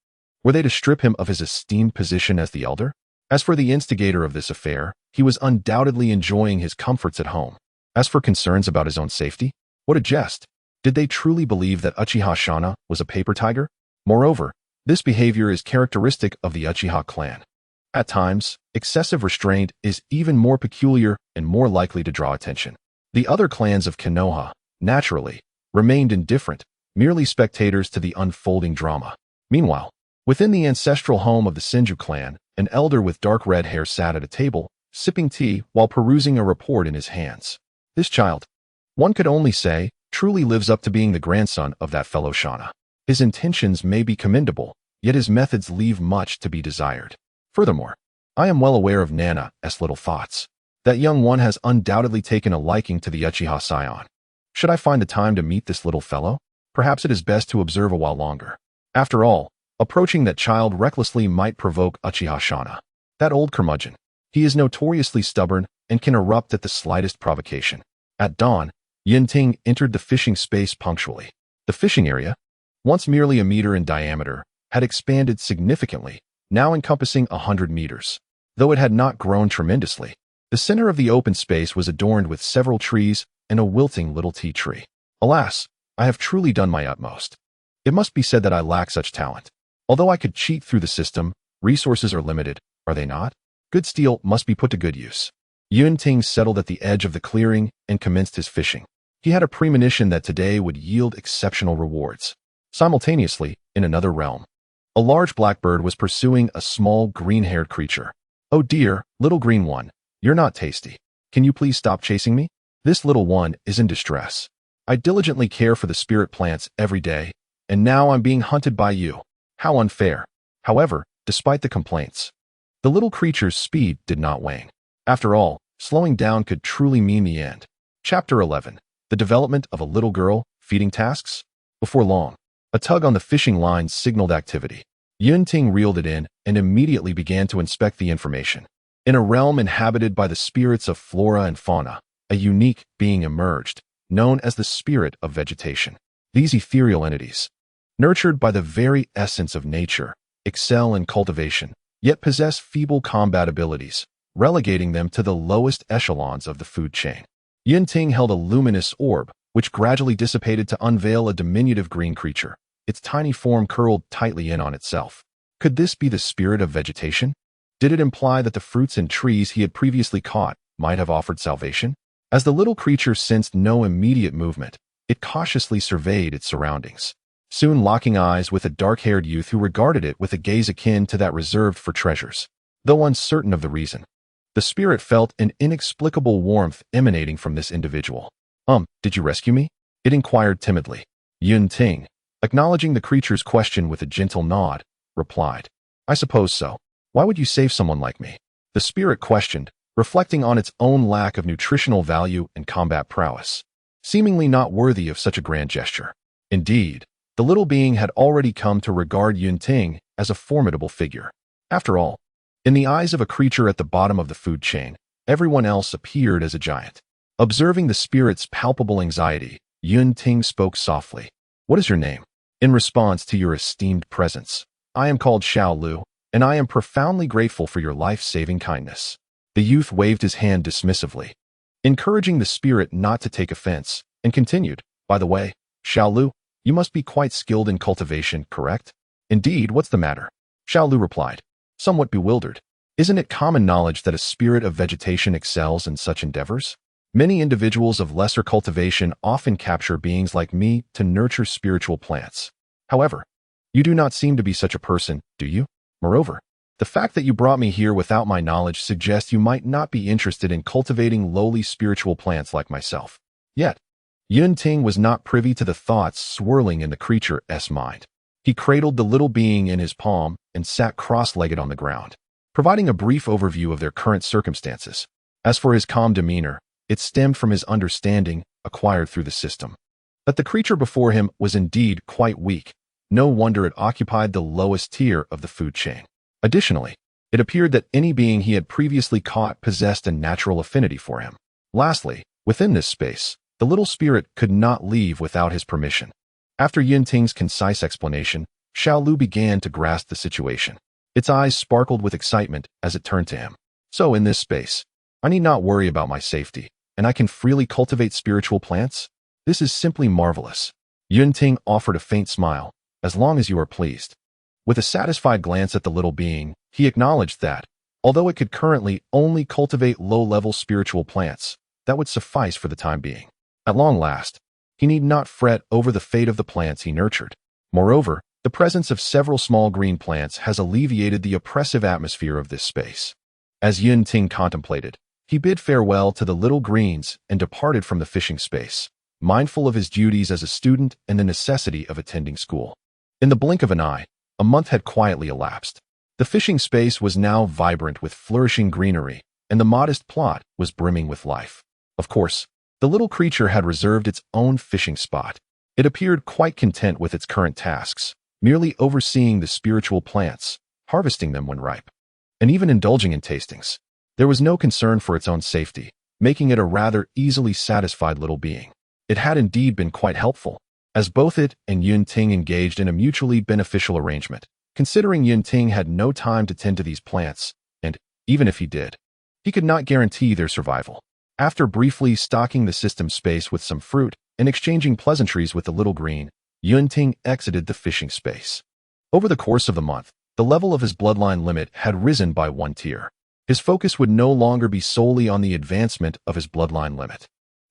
Were they to strip him of his esteemed position as the elder? As for the instigator of this affair, he was undoubtedly enjoying his comforts at home. As for concerns about his own safety, what a jest! Did they truly believe that Uchiha Shana was a paper tiger? Moreover, this behavior is characteristic of the Uchiha clan. At times, excessive restraint is even more peculiar and more likely to draw attention. The other clans of Konoha, naturally, remained indifferent, merely spectators to the unfolding drama. Meanwhile, within the ancestral home of the Senju clan, an elder with dark red hair sat at a table, sipping tea while perusing a report in his hands. This child, one could only say, truly lives up to being the grandson of that fellow Shana. His intentions may be commendable, yet his methods leave much to be desired. Furthermore, I am well aware of Nana's little thoughts. That young one has undoubtedly taken a liking to the Uchiha scion. Should I find the time to meet this little fellow? Perhaps it is best to observe a while longer. After all, approaching that child recklessly might provoke Uchiha Shana. That old curmudgeon. He is notoriously stubborn and can erupt at the slightest provocation. At dawn, Yun Ting entered the fishing space punctually. The fishing area, once merely a meter in diameter, had expanded significantly, now encompassing 100 meters. Though it had not grown tremendously, the center of the open space was adorned with several trees and a wilting little tea tree. Alas, I have truly done my utmost. It must be said that I lack such talent. Although I could cheat through the system, resources are limited, are they not? Good steel must be put to good use. Yun Ting settled at the edge of the clearing and commenced his fishing. He had a premonition that today would yield exceptional rewards. Simultaneously, in another realm, a large blackbird was pursuing a small green-haired creature. Oh dear, little green one, you're not tasty. Can you please stop chasing me? This little one is in distress. I diligently care for the spirit plants every day, and now I'm being hunted by you. How unfair. However, despite the complaints, the little creature's speed did not wane. After all, slowing down could truly mean the end. Chapter 11. The development of a little girl, feeding tasks? Before long, a tug on the fishing line signaled activity. Yun Ting reeled it in and immediately began to inspect the information. In a realm inhabited by the spirits of flora and fauna, a unique being emerged, known as the spirit of vegetation. These ethereal entities, nurtured by the very essence of nature, excel in cultivation, yet possess feeble combat abilities, relegating them to the lowest echelons of the food chain. Yun Ting held a luminous orb, which gradually dissipated to unveil a diminutive green creature, its tiny form curled tightly in on itself. Could this be the spirit of vegetation? Did it imply that the fruits and trees he had previously caught might have offered salvation? As the little creature sensed no immediate movement, it cautiously surveyed its surroundings, soon locking eyes with a dark-haired youth who regarded it with a gaze akin to that reserved for treasures. Though uncertain of the reason, the spirit felt an inexplicable warmth emanating from this individual. Did you rescue me?" it inquired timidly. Yun Ting, acknowledging the creature's question with a gentle nod, replied, "I suppose so. Why would you save someone like me?" The spirit questioned, reflecting on its own lack of nutritional value and combat prowess, seemingly not worthy of such a grand gesture. Indeed, the little being had already come to regard Yun Ting as a formidable figure. After all, in the eyes of a creature at the bottom of the food chain, everyone else appeared as a giant. Observing the spirit's palpable anxiety, Yun Ting spoke softly. "What is your name?" "In response to your esteemed presence, I am called Xiao Lu, and I am profoundly grateful for your life-saving kindness." The youth waved his hand dismissively, encouraging the spirit not to take offense, and continued, "By the way, Xiao Lu, you must be quite skilled in cultivation, correct?" "Indeed, what's the matter?" Xiao Lu replied, somewhat bewildered. "Isn't it common knowledge that a spirit of vegetation excels in such endeavors? Many individuals of lesser cultivation often capture beings like me to nurture spiritual plants. However, you do not seem to be such a person, do you? Moreover, the fact that you brought me here without my knowledge suggests you might not be interested in cultivating lowly spiritual plants like myself." Yet, Yun Ting was not privy to the thoughts swirling in the creature's mind. He cradled the little being in his palm and sat cross-legged on the ground, providing a brief overview of their current circumstances. As for his calm demeanor, it stemmed from his understanding, acquired through the system, that the creature before him was indeed quite weak. No wonder it occupied the lowest tier of the food chain. Additionally, it appeared that any being he had previously caught possessed a natural affinity for him. Lastly, within this space, the little spirit could not leave without his permission. After Yun Ting's concise explanation, Xiao Lu began to grasp the situation. Its eyes sparkled with excitement as it turned to him. "So in this space, I need not worry about my safety, and I can freely cultivate spiritual plants? This is simply marvelous." Yun Ting offered a faint smile, "As long as you are pleased." With a satisfied glance at the little being, he acknowledged that, although it could currently only cultivate low-level spiritual plants, that would suffice for the time being. At long last, he need not fret over the fate of the plants he nurtured. Moreover, the presence of several small green plants has alleviated the oppressive atmosphere of this space. As Yun Ting contemplated, he bid farewell to the little greens and departed from the fishing space, mindful of his duties as a student and the necessity of attending school. In the blink of an eye, a month had quietly elapsed. The fishing space was now vibrant with flourishing greenery, and the modest plot was brimming with life. Of course, the little creature had reserved its own fishing spot. It appeared quite content with its current tasks, merely overseeing the spiritual plants, harvesting them when ripe, and even indulging in tastings. There was no concern for its own safety, making it a rather easily satisfied little being. It had indeed been quite helpful, as both it and Yun Ting engaged in a mutually beneficial arrangement, considering Yun Ting had no time to tend to these plants, and, even if he did, he could not guarantee their survival. After briefly stocking the system space with some fruit and exchanging pleasantries with the little green, Yun Ting exited the fishing space. Over the course of the month, the level of his bloodline limit had risen by 1 tier. His focus would no longer be solely on the advancement of his bloodline limit.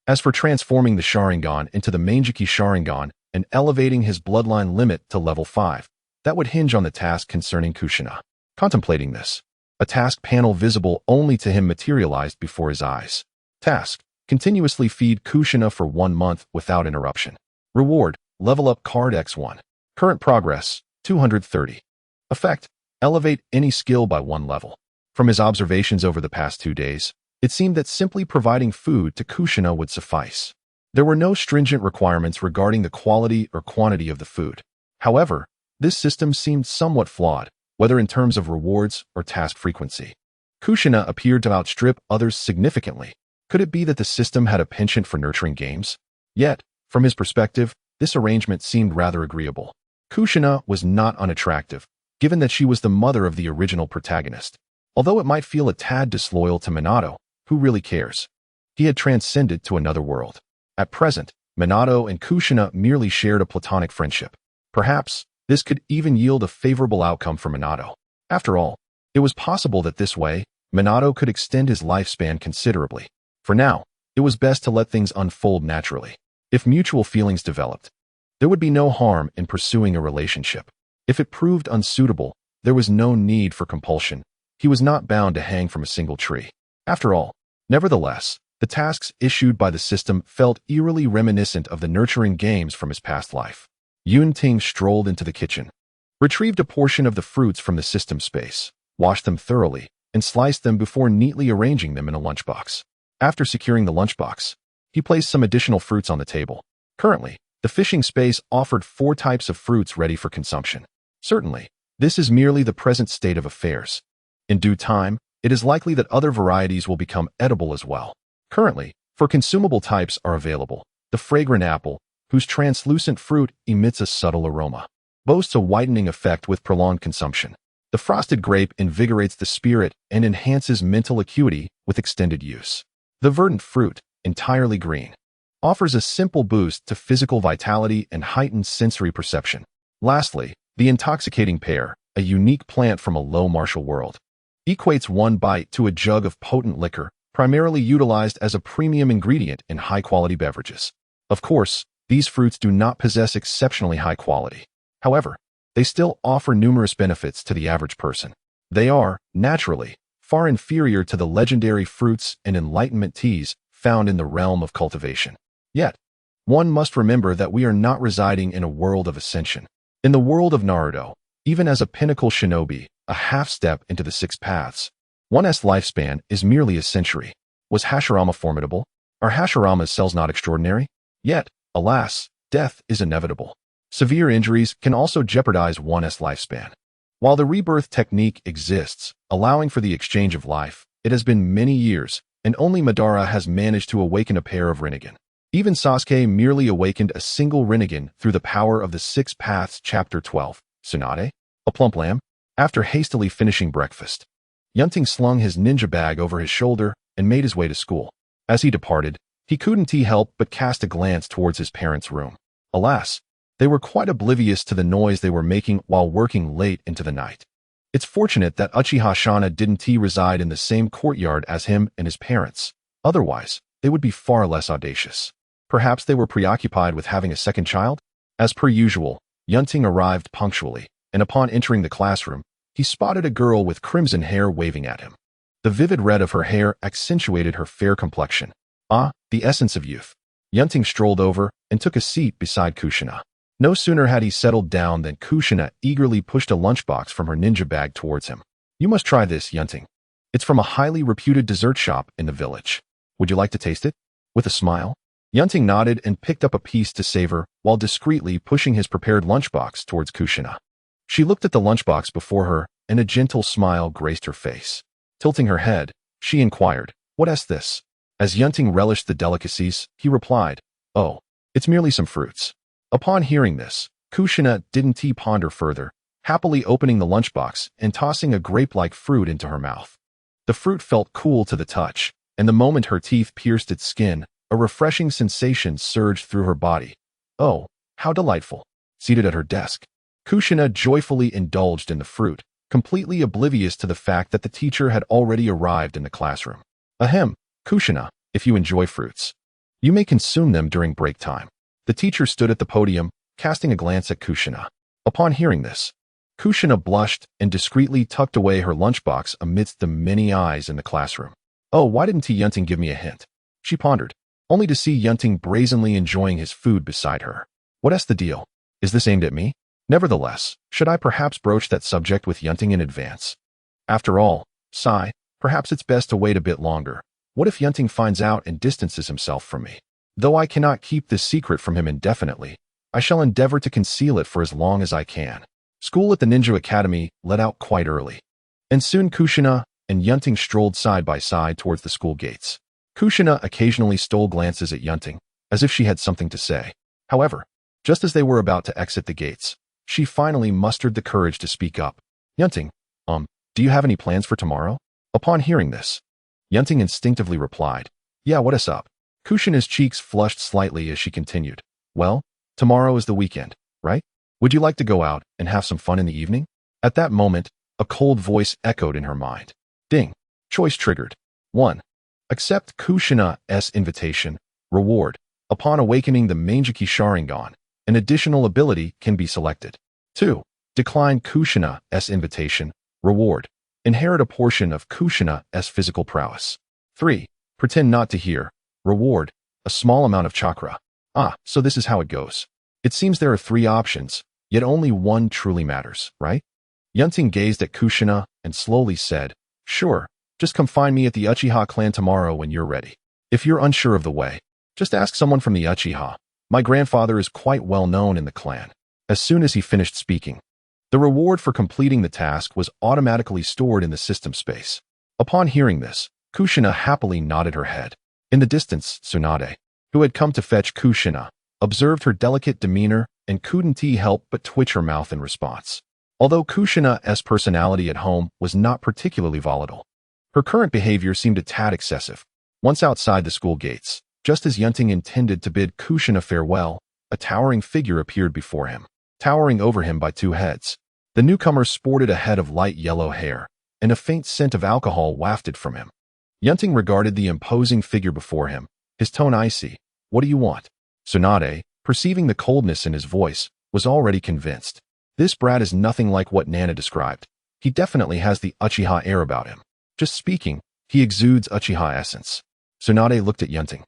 As for transforming the Sharingan into the Manjiki Sharingan and elevating his bloodline limit to level 5, that would hinge on the task concerning Kushina. Contemplating this, a task panel visible only to him materialized before his eyes. Task: continuously feed Kushina for 1 month without interruption. Reward: level up card X1. Current progress: 230. Effect: elevate any skill by 1 level. From his observations over the past 2 days, it seemed that simply providing food to Kushina would suffice. There were no stringent requirements regarding the quality or quantity of the food. However, this system seemed somewhat flawed, whether in terms of rewards or task frequency. Kushina appeared to outstrip others significantly. Could it be that the system had a penchant for nurturing games? Yet, from his perspective, this arrangement seemed rather agreeable. Kushina was not unattractive, given that she was the mother of the original protagonist. Although it might feel a tad disloyal to Minato, who really cares? He had transcended to another world. At present, Minato and Kushina merely shared a platonic friendship. Perhaps, this could even yield a favorable outcome for Minato. After all, it was possible that this way, Minato could extend his lifespan considerably. For now, it was best to let things unfold naturally. If mutual feelings developed, there would be no harm in pursuing a relationship. If it proved unsuitable, there was no need for compulsion. He was not bound to hang from a single tree. After all, nevertheless, the tasks issued by the system felt eerily reminiscent of the nurturing games from his past life. Yun Ting strolled into the kitchen, retrieved a portion of the fruits from the system space, washed them thoroughly, and sliced them before neatly arranging them in a lunchbox. After securing the lunchbox, he placed some additional fruits on the table. Currently, the fishing space offered 4 types of fruits ready for consumption. Certainly, this is merely the present state of affairs. In due time, it is likely that other varieties will become edible as well. Currently, 4 consumable types are available. The fragrant apple, whose translucent fruit emits a subtle aroma, boasts a whitening effect with prolonged consumption. The frosted grape invigorates the spirit and enhances mental acuity with extended use. The verdant fruit, entirely green, offers a simple boost to physical vitality and heightened sensory perception. Lastly, the intoxicating pear, a unique plant from a low martial world, equates 1 bite to a jug of potent liquor, primarily utilized as a premium ingredient in high-quality beverages. Of course, these fruits do not possess exceptionally high quality. However, they still offer numerous benefits to the average person. They are, naturally, far inferior to the legendary fruits and enlightenment teas found in the realm of cultivation. Yet, one must remember that we are not residing in a world of ascension. In the world of Naruto, even as a pinnacle shinobi, a half-step into the 6 paths, one's lifespan is merely a century. Was Hashirama formidable? Are Hashirama's cells not extraordinary? Yet, alas, death is inevitable. Severe injuries can also jeopardize one's lifespan. While the rebirth technique exists, allowing for the exchange of life, it has been many years, and only Madara has managed to awaken a pair of Rinnegan. Even Sasuke merely awakened a single Rinnegan through the power of the 6 Paths Chapter 12, Tsunade, a plump lamb. After hastily finishing breakfast, Yun Ting slung his ninja bag over his shoulder and made his way to school. As he departed, he couldn't help but cast a glance towards his parents' room. Alas, they were quite oblivious to the noise they were making while working late into the night. It's fortunate that Uchiha Shana didn't reside in the same courtyard as him and his parents. Otherwise, they would be far less audacious. Perhaps they were preoccupied with having a second child? As per usual, Yun Ting arrived punctually, and upon entering the classroom, he spotted a girl with crimson hair waving at him. The vivid red of her hair accentuated her fair complexion. Ah, the essence of youth. Yun Ting strolled over and took a seat beside Kushina. No sooner had he settled down than Kushina eagerly pushed a lunchbox from her ninja bag towards him. You must try this, Yun Ting. It's from a highly reputed dessert shop in the village. Would you like to taste it? With a smile, Yun Ting nodded and picked up a piece to savor while discreetly pushing his prepared lunchbox towards Kushina. She looked at the lunchbox before her, and a gentle smile graced her face. Tilting her head, she inquired, "What's this?" As Yun Ting relished the delicacies, he replied, "Oh, it's merely some fruits." Upon hearing this, Kushina didn't ponder further, happily opening the lunchbox and tossing a grape-like fruit into her mouth. The fruit felt cool to the touch, and the moment her teeth pierced its skin, a refreshing sensation surged through her body. Oh, how delightful. Seated at her desk, Kushina joyfully indulged in the fruit, completely oblivious to the fact that the teacher had already arrived in the classroom. Ahem, Kushina, if you enjoy fruits, you may consume them during break time. The teacher stood at the podium, casting a glance at Kushina. Upon hearing this, Kushina blushed and discreetly tucked away her lunchbox amidst the many eyes in the classroom. Oh, why didn't Yun Ting give me a hint? She pondered, only to see Yun Ting brazenly enjoying his food beside her. What's the deal? Is this aimed at me? Nevertheless, should I perhaps broach that subject with Yun Ting in advance? After all, perhaps it's best to wait a bit longer. What if Yun Ting finds out and distances himself from me? Though I cannot keep this secret from him indefinitely, I shall endeavor to conceal it for as long as I can. School at the Ninja Academy let out quite early, and soon Kushina and Yun Ting strolled side by side towards the school gates. Kushina occasionally stole glances at Yun Ting, as if she had something to say. However, just as they were about to exit the gates, she finally mustered the courage to speak up. Yun Ting, do you have any plans for tomorrow? Upon hearing this, Yun Ting instinctively replied, yeah, what is up? Kushina's cheeks flushed slightly as she continued, well, tomorrow is the weekend, right? Would you like to go out and have some fun in the evening? At that moment, a cold voice echoed in her mind. Ding. Choice triggered. 1. Accept Kushina's invitation. Reward. Upon awakening the Mangeki Sharingan, an additional ability can be selected. 2. Decline Kushina's invitation. Reward. Inherit a portion of Kushina's physical prowess. 3. Pretend not to hear. Reward. A small amount of chakra. So this is how it goes. It seems there are 3 options, yet only one truly matters, right? Yun Ting gazed at Kushina and slowly said, sure, just come find me at the Uchiha clan tomorrow when you're ready. If you're unsure of the way, just ask someone from the Uchiha. My grandfather is quite well known in the clan. As soon as he finished speaking, the reward for completing the task was automatically stored in the system space. Upon hearing this, Kushina happily nodded her head. In the distance, Tsunade, who had come to fetch Kushina, observed her delicate demeanor and couldn't help but twitch her mouth in response. Although Kushina's personality at home was not particularly volatile, her current behavior seemed a tad excessive. Once outside the school gates, just as Yun Ting intended to bid Kushina farewell, a towering figure appeared before him, towering over him by 2 heads. The newcomer sported a head of light yellow hair, and a faint scent of alcohol wafted from him. Yun Ting regarded the imposing figure before him, his tone icy. What do you want? Tsunade, perceiving the coldness in his voice, was already convinced. This brat is nothing like what Nana described. He definitely has the Uchiha air about him. Just speaking, he exudes Uchiha essence. Tsunade looked at Yun Ting,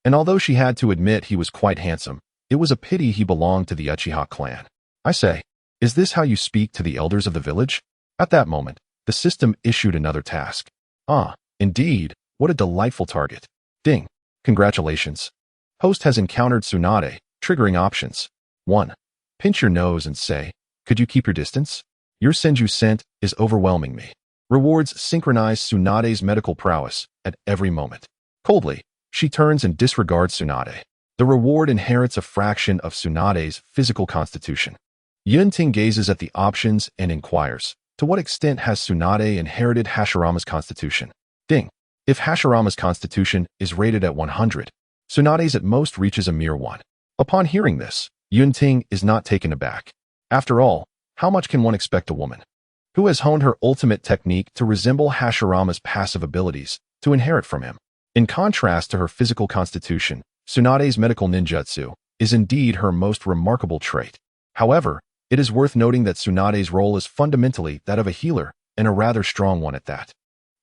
and although she had to admit he was quite handsome, it was a pity he belonged to the Uchiha clan. I say, is this how you speak to the elders of the village? At that moment, the system issued another task. Indeed, what a delightful target. Ding. Congratulations. Host has encountered Tsunade, triggering options. 1. Pinch your nose and say, could you keep your distance? Your Senju scent is overwhelming me. Rewards synchronize Tsunade's medical prowess at every moment. Coldly, she turns and disregards Tsunade. The reward inherits a fraction of Tsunade's physical constitution. Yun Ting gazes at the options and inquires, to what extent has Tsunade inherited Hashirama's constitution? Ding. If Hashirama's constitution is rated at 100, Tsunade's at most reaches a mere 1. Upon hearing this, Yun Ting is not taken aback. After all, how much can one expect a woman who has honed her ultimate technique to resemble Hashirama's passive abilities to inherit from him? In contrast to her physical constitution, Tsunade's medical ninjutsu is indeed her most remarkable trait. However, it is worth noting that Tsunade's role is fundamentally that of a healer, and a rather strong one at that.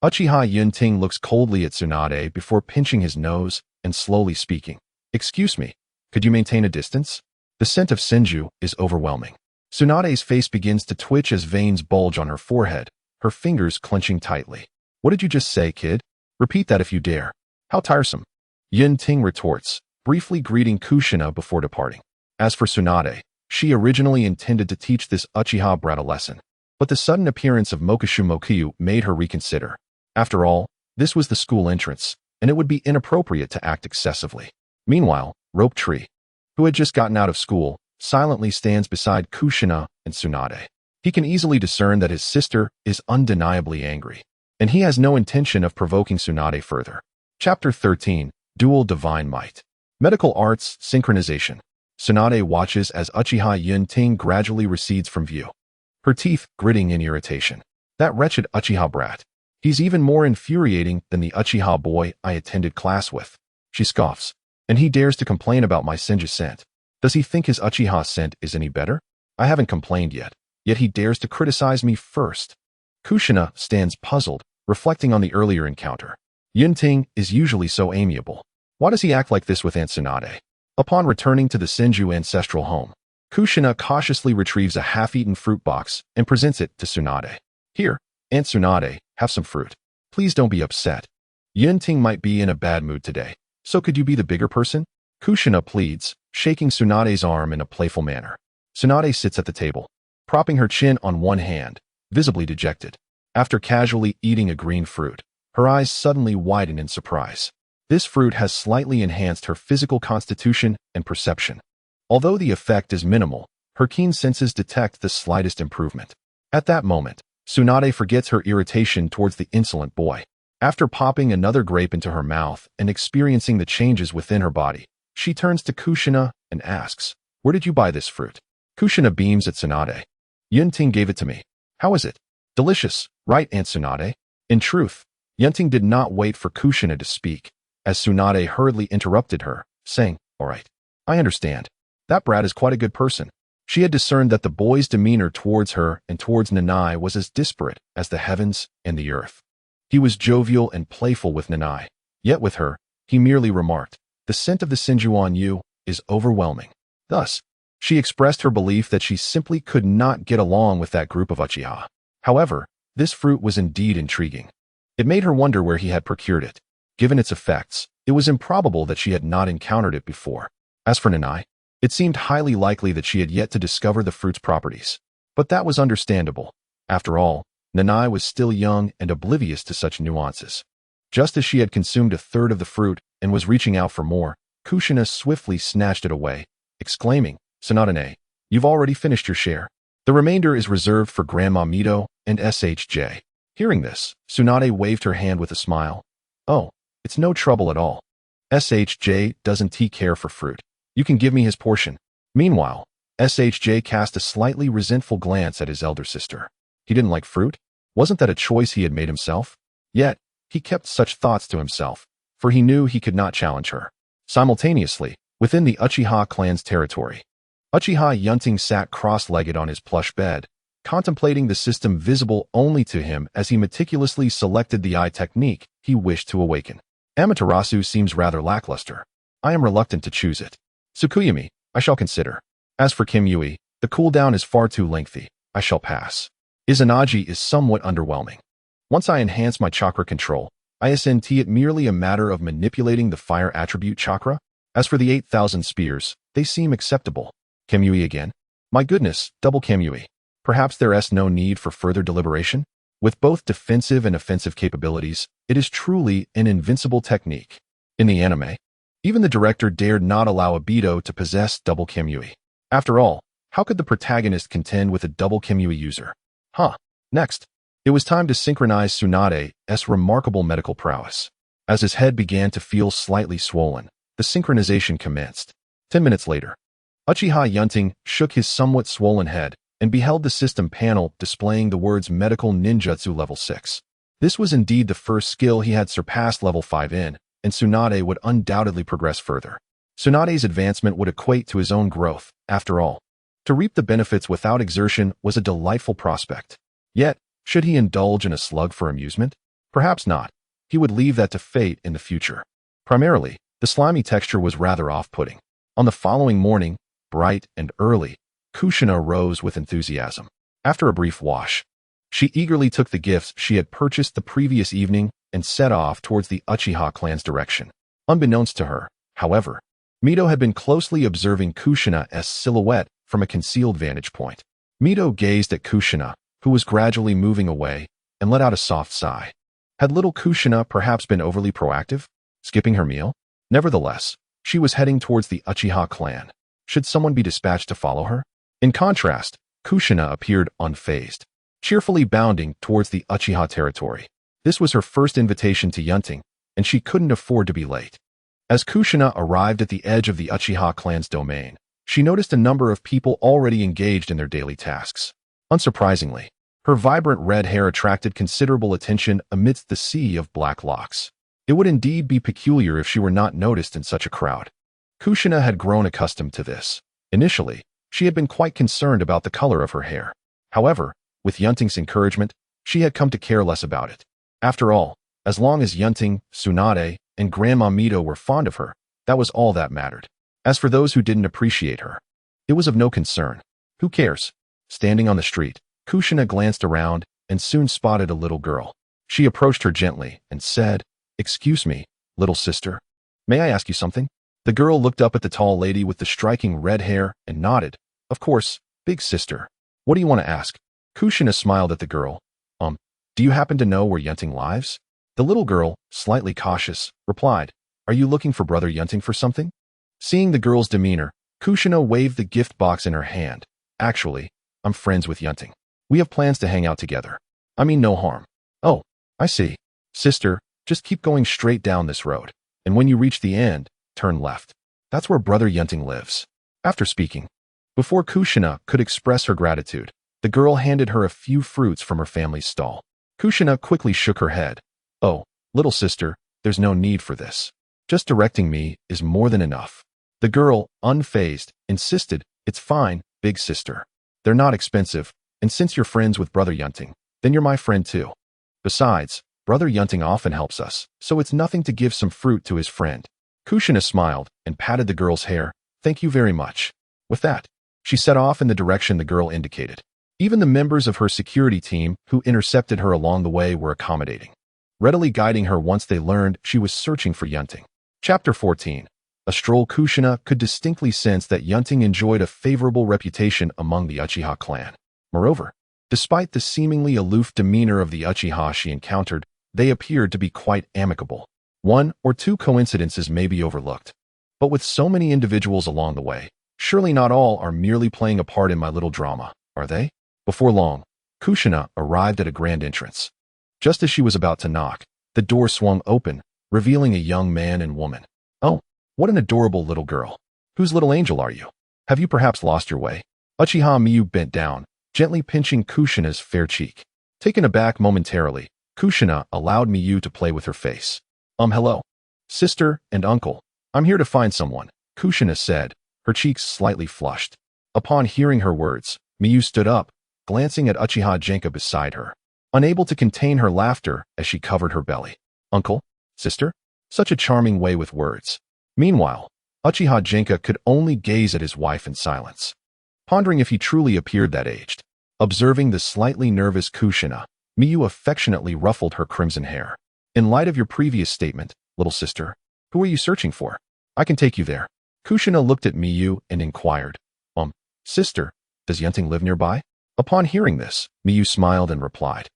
Uchiha Yun Ting looks coldly at Tsunade before pinching his nose and slowly speaking. Excuse me, could you maintain a distance? The scent of Senju is overwhelming. Tsunade's face begins to twitch as veins bulge on her forehead, her fingers clenching tightly. What did you just say, kid? Repeat that if you dare. How tiresome. Yun Ting retorts, briefly greeting Kushina before departing. As for Tsunade, she originally intended to teach this Uchiha brat a lesson, but the sudden appearance of Mokishu Mokuyu made her reconsider. After all, this was the school entrance, and it would be inappropriate to act excessively. Meanwhile, Rope Tree, who had just gotten out of school, silently stands beside Kushina and Tsunade. He can easily discern that his sister is undeniably angry, and he has no intention of provoking Tsunade further. Chapter 13, Dual Divine Might. Medical Arts Synchronization. Tsunade watches as Uchiha Yun Ting gradually recedes from view, her teeth gritting in irritation. That wretched Uchiha brat. He's even more infuriating than the Uchiha boy I attended class with. She scoffs. And he dares to complain about my Senju scent. Does he think his Uchiha scent is any better? I haven't complained yet he dares to criticize me first. Kushina stands puzzled, reflecting on the earlier encounter. Yun Ting is usually so amiable. Why does he act like this with Aunt Tsunade? Upon returning to the Senju ancestral home, Kushina cautiously retrieves a half-eaten fruit box and presents it to Tsunade. Here, Aunt Tsunade, have some fruit. Please don't be upset. Yun Ting might be in a bad mood today, so could you be the bigger person? Kushina pleads, shaking Tsunade's arm in a playful manner. Tsunade sits at the table, propping her chin on one hand, visibly dejected. After casually eating a green fruit, her eyes suddenly widen in surprise. This fruit has slightly enhanced her physical constitution and perception. Although the effect is minimal, her keen senses detect the slightest improvement. At that moment, Tsunade forgets her irritation towards the insolent boy. After popping another grape into her mouth and experiencing the changes within her body, she turns to Kushina and asks, "Where did you buy this fruit?" Kushina beams at Tsunade. "Yun Ting gave it to me. How is it?" "Delicious, right, Aunt Tsunade?" In truth, Yun Ting did not wait for Kushina to speak, as Tsunade hurriedly interrupted her, saying, "All right, I understand. That brat is quite a good person." She had discerned that the boy's demeanor towards her and towards Nanai was as disparate as the heavens and the earth. He was jovial and playful with Nanai, yet with her, he merely remarked, "The scent of the Sinju on you is overwhelming." Thus, she expressed her belief that she simply could not get along with that group of Uchiha. However, this fruit was indeed intriguing. It made her wonder where he had procured it. Given its effects, it was improbable that she had not encountered it before. As for Nanai, it seemed highly likely that she had yet to discover the fruit's properties. But that was understandable. After all, Nanai was still young and oblivious to such nuances. Just as she had consumed a third of the fruit and was reaching out for more, Kushina swiftly snatched it away, exclaiming, "Tsunade, you've already finished your share. The remainder is reserved for Grandma Mito and SHJ." Hearing this, Tsunade waved her hand with a smile. "Oh, it's no trouble at all. SHJ doesn't care for fruit. You can give me his portion." Meanwhile, SHJ cast a slightly resentful glance at his elder sister. He didn't like fruit? Wasn't that a choice he had made himself? Yet, he kept such thoughts to himself, for he knew he could not challenge her. Simultaneously, within the Uchiha clan's territory, Uchiha Yun Ting sat cross-legged on his plush bed, contemplating the system visible only to him as he meticulously selected the eye technique he wished to awaken. Amaterasu seems rather lackluster. I am reluctant to choose it. Tsukuyami, I shall consider. As for Kim Yui, the cooldown is far too lengthy. I shall pass. Izanagi is somewhat underwhelming. Once I enhance my chakra control, isn't it merely a matter of manipulating the fire attribute chakra? As for the 8,000 spears, they seem acceptable. Kim Yui again? My goodness, double Kim Yui. Perhaps there is no need for further deliberation? With both defensive and offensive capabilities, it is truly an invincible technique. In the anime, even the director dared not allow Obito to possess double Kim Yui. After all, how could the protagonist contend with a double Kim Yui user? Next, it was time to synchronize Tsunade's remarkable medical prowess. As his head began to feel slightly swollen, the synchronization commenced. 10 minutes later, Uchiha Yun Ting shook his somewhat swollen head and beheld the system panel displaying the words Medical Ninjutsu Level 6. This was indeed the first skill he had surpassed Level 5 in, and Tsunade would undoubtedly progress further. Tsunade's advancement would equate to his own growth, after all. To reap the benefits without exertion was a delightful prospect. Yet, should he indulge in a slug for amusement? Perhaps not. He would leave that to fate in the future. Primarily, the slimy texture was rather off-putting. On the following morning, bright and early, Kushina rose with enthusiasm. After a brief wash, she eagerly took the gifts she had purchased the previous evening and set off towards the Uchiha clan's direction. Unbeknownst to her, however, Mito had been closely observing Kushina's silhouette from a concealed vantage point. Mito gazed at Kushina, who was gradually moving away, and let out a soft sigh. Had little Kushina perhaps been overly proactive, skipping her meal? Nevertheless, she was heading towards the Uchiha clan. Should someone be dispatched to follow her? In contrast, Kushina appeared unfazed, cheerfully bounding towards the Uchiha territory. This was her first invitation to Yun Ting, and she couldn't afford to be late. As Kushina arrived at the edge of the Uchiha clan's domain, she noticed a number of people already engaged in their daily tasks. Unsurprisingly, her vibrant red hair attracted considerable attention amidst the sea of black locks. It would indeed be peculiar if she were not noticed in such a crowd. Kushina had grown accustomed to this. Initially, she had been quite concerned about the color of her hair. However, with Yun Ting's encouragement, she had come to care less about it. After all, as long as Yun Ting, Tsunade, and Grandma Mito were fond of her, that was all that mattered. As for those who didn't appreciate her, it was of no concern. Who cares? Standing on the street, Kushina glanced around and soon spotted a little girl. She approached her gently and said, "Excuse me, little sister. May I ask you something?" The girl looked up at the tall lady with the striking red hair and nodded. Of course, big sister. What do you want to ask? Kushina smiled at the girl. Do you happen to know where Yun Ting lives? The little girl, slightly cautious, replied, Are you looking for Brother Yun Ting for something? Seeing the girl's demeanor, Kushina waved the gift box in her hand. Actually, I'm friends with Yun Ting. We have plans to hang out together. I mean no harm. Oh, I see. Sister, just keep going straight down this road. And when you reach the end, turn left. That's where Brother Yun Ting lives. After speaking, before Kushina could express her gratitude, the girl handed her a few fruits from her family's stall. Kushina quickly shook her head. Oh, little sister, there's no need for this. Just directing me is more than enough. The girl, unfazed, insisted, It's fine, big sister. They're not expensive, and since you're friends with Brother Yun Ting, then you're my friend too. Besides, Brother Yun Ting often helps us, so it's nothing to give some fruit to his friend. Kushina smiled and patted the girl's hair. Thank you very much. With that, she set off in the direction the girl indicated. Even the members of her security team who intercepted her along the way were accommodating, readily guiding her once they learned she was searching for Yun Ting. Chapter 14. A stroll. Kushina could distinctly sense that Yun Ting enjoyed a favorable reputation among the Uchiha clan. Moreover, despite the seemingly aloof demeanor of the Uchiha she encountered, they appeared to be quite amicable. One or two coincidences may be overlooked, but with so many individuals along the way, surely not all are merely playing a part in my little drama, are they? Before long, Kushina arrived at a grand entrance. Just as she was about to knock, the door swung open, revealing a young man and woman. Oh, what an adorable little girl. Whose little angel are you? Have you perhaps lost your way? Uchiha Miyu bent down, gently pinching Kushina's fair cheek. Taken aback momentarily, Kushina allowed Miyu to play with her face. Hello. Sister and uncle. I'm here to find someone, Kushina said, her cheeks slightly flushed. Upon hearing her words, Miyu stood up, glancing at Uchiha Genka beside her, unable to contain her laughter as she covered her belly. Uncle? Sister? Such a charming way with words. Meanwhile, Uchiha Genka could only gaze at his wife in silence, pondering if he truly appeared that aged. Observing the slightly nervous Kushina, Miyu affectionately ruffled her crimson hair. In light of your previous statement, little sister, who are you searching for? I can take you there. Kushina looked at Miyu and inquired, Sister, does Yun Ting live nearby? Upon hearing this, Miyu smiled and replied,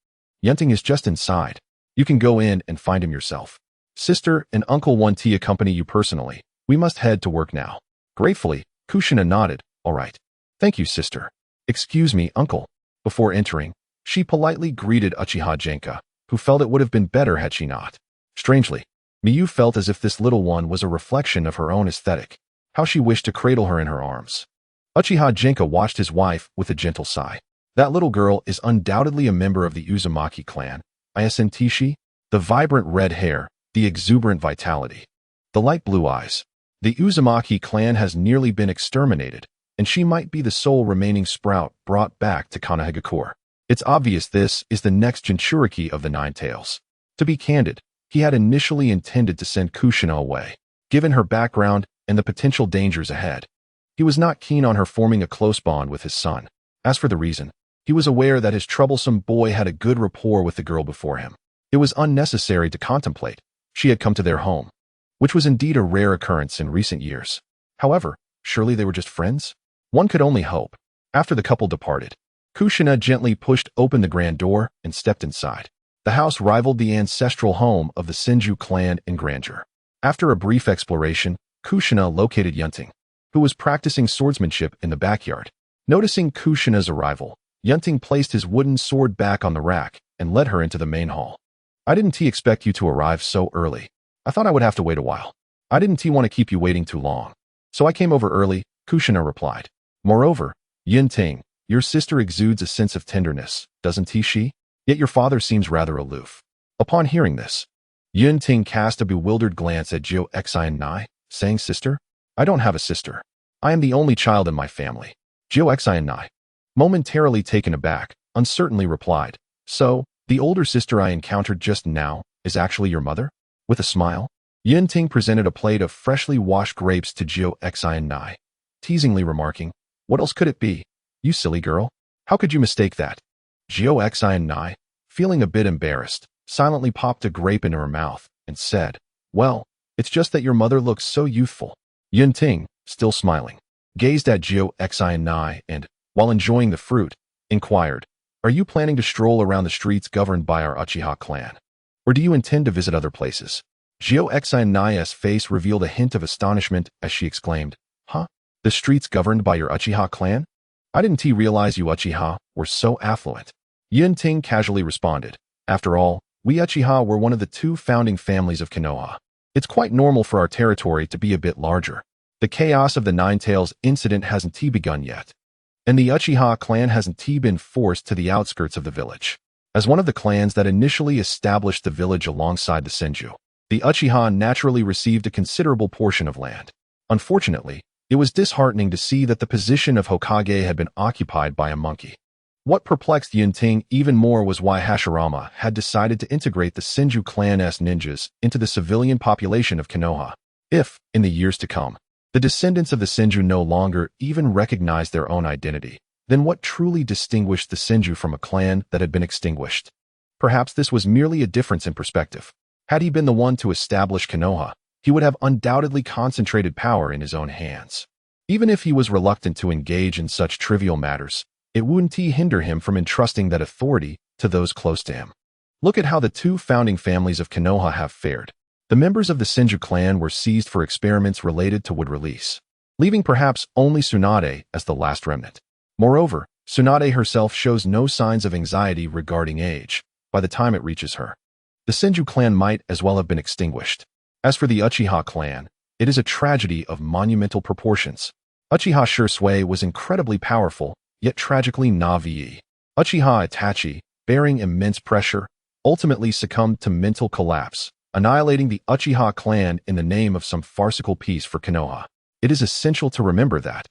Yun Ting is just inside. You can go in and find him yourself. Sister and Uncle want to accompany you personally. We must head to work now. Gratefully, Kushina nodded. All right. Thank you, sister. Excuse me, uncle. Before entering, she politely greeted Uchiha Genka, who felt it would have been better had she not. Strangely, Miyu felt as if this little one was a reflection of her own aesthetic. How she wished to cradle her in her arms. Uchiha Genka watched his wife with a gentle sigh. That little girl is undoubtedly a member of the Uzumaki clan. Isentishi, the vibrant red hair, the exuberant vitality, the light blue eyes. The Uzumaki clan has nearly been exterminated, and she might be the sole remaining sprout brought back to Konohagakure. It's obvious this is the next Jinchuriki of the Nine Tails. To be candid, he had initially intended to send Kushina away, given her background and the potential dangers ahead. He was not keen on her forming a close bond with his son. As for the reason, he was aware that his troublesome boy had a good rapport with the girl before him. It was unnecessary to contemplate. She had come to their home, which was indeed a rare occurrence in recent years. However, surely they were just friends? One could only hope. After the couple departed, Kushina gently pushed open the grand door and stepped inside. The house rivaled the ancestral home of the Senju clan in grandeur. After a brief exploration, Kushina located Yun Ting, who was practicing swordsmanship in the backyard. Noticing Kushina's arrival, Yun Ting placed his wooden sword back on the rack and led her into the main hall. I didn't expect you to arrive so early. I thought I would have to wait a while. I didn't want to keep you waiting too long. So I came over early, Kushina replied. Moreover, Yun Ting, your sister exudes a sense of tenderness, doesn't she? Yet your father seems rather aloof. Upon hearing this, Yun Ting cast a bewildered glance at Jio Xian, saying, Sister? I don't have a sister. I am the only child in my family. Jio Xian, momentarily taken aback, uncertainly replied, So, the older sister I encountered just now is actually your mother? With a smile, Yun Ting presented a plate of freshly washed grapes to Jio Xian, teasingly remarking, What else could it be? You silly girl. How could you mistake that? Jio Xian, feeling a bit embarrassed, silently popped a grape into her mouth and said, Well, it's just that your mother looks so youthful. Yun Ting, still smiling, gazed at Xi and, while enjoying the fruit, inquired, "Are you planning to stroll around the streets governed by our Uchiha clan? Or do you intend to visit other places?" Xi's face revealed a hint of astonishment as she exclaimed, "Huh? The streets governed by your Uchiha clan? I didn't realize you Uchiha were so affluent." Yun Ting casually responded, "After all, we Uchiha were one of the 2 founding families of Konoha. It's quite normal for our territory to be a bit larger. The chaos of the Nine Tails incident hasn't begun yet. And the Uchiha clan hasn't been forced to the outskirts of the village. As one of the clans that initially established the village alongside the Senju, the Uchiha naturally received a considerable portion of land. Unfortunately, it was disheartening to see that the position of Hokage had been occupied by a monkey. What perplexed Yun Ting even more was why Hashirama had decided to integrate the Senju clan's ninjas into the civilian population of Konoha. If, in the years to come, the descendants of the Senju no longer even recognized their own identity, then what truly distinguished the Senju from a clan that had been extinguished? Perhaps this was merely a difference in perspective. Had he been the one to establish Konoha, he would have undoubtedly concentrated power in his own hands. Even if he was reluctant to engage in such trivial matters, it wouldn't hinder him from entrusting that authority to those close to him. Look at how the 2 founding families of Konoha have fared. The members of the Senju clan were seized for experiments related to wood release, leaving perhaps only Tsunade as the last remnant. Moreover, Tsunade herself shows no signs of anxiety regarding age by the time it reaches her. The Senju clan might as well have been extinguished. As for the Uchiha clan, it is a tragedy of monumental proportions. Uchiha Shursui was incredibly powerful, yet tragically naive. Uchiha Itachi, bearing immense pressure, ultimately succumbed to mental collapse, annihilating the Uchiha clan in the name of some farcical peace for Konoha. It is essential to remember that,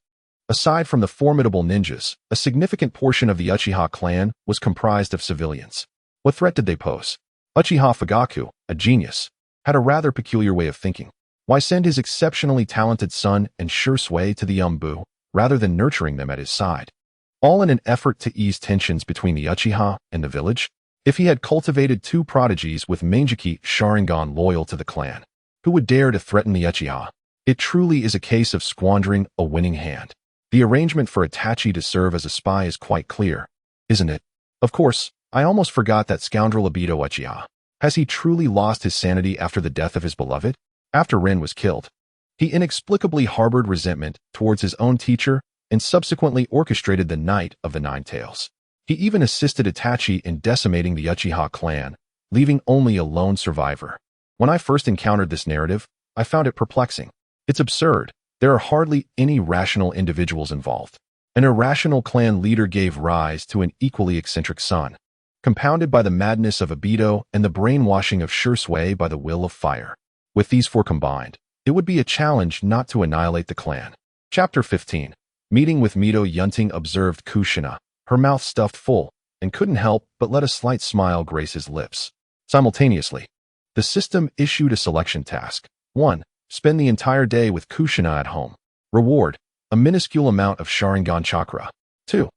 aside from the formidable ninjas, a significant portion of the Uchiha clan was comprised of civilians. What threat did they pose? Uchiha Fugaku, a genius, had a rather peculiar way of thinking. Why send his exceptionally talented son and Shursui to the Umbu, rather than nurturing them at his side? All in an effort to ease tensions between the Uchiha and the village? If he had cultivated 2 prodigies with Mangeki Sharingan loyal to the clan, who would dare to threaten the Uchiha? It truly is a case of squandering a winning hand. The arrangement for Itachi to serve as a spy is quite clear, isn't it? Of course, I almost forgot that scoundrel Obito Uchiha. Has he truly lost his sanity after the death of his beloved? After Rin was killed, he inexplicably harbored resentment towards his own teacher and subsequently orchestrated the Night of the Nine Tails. He even assisted Itachi in decimating the Uchiha clan, leaving only a lone survivor. When I first encountered this narrative, I found it perplexing. It's absurd. There are hardly any rational individuals involved. An irrational clan leader gave rise to an equally eccentric son, compounded by the madness of Obito and the brainwashing of Shursui by the will of fire. With these 4 combined, it would be a challenge not to annihilate the clan. Chapter 15. Meeting with Mito. Yun Ting observed Kushina, her mouth stuffed full, and couldn't help but let a slight smile grace his lips. Simultaneously, the system issued a selection task. 1. Spend the entire day with Kushina at home. Reward: a minuscule amount of Sharingan chakra. 2.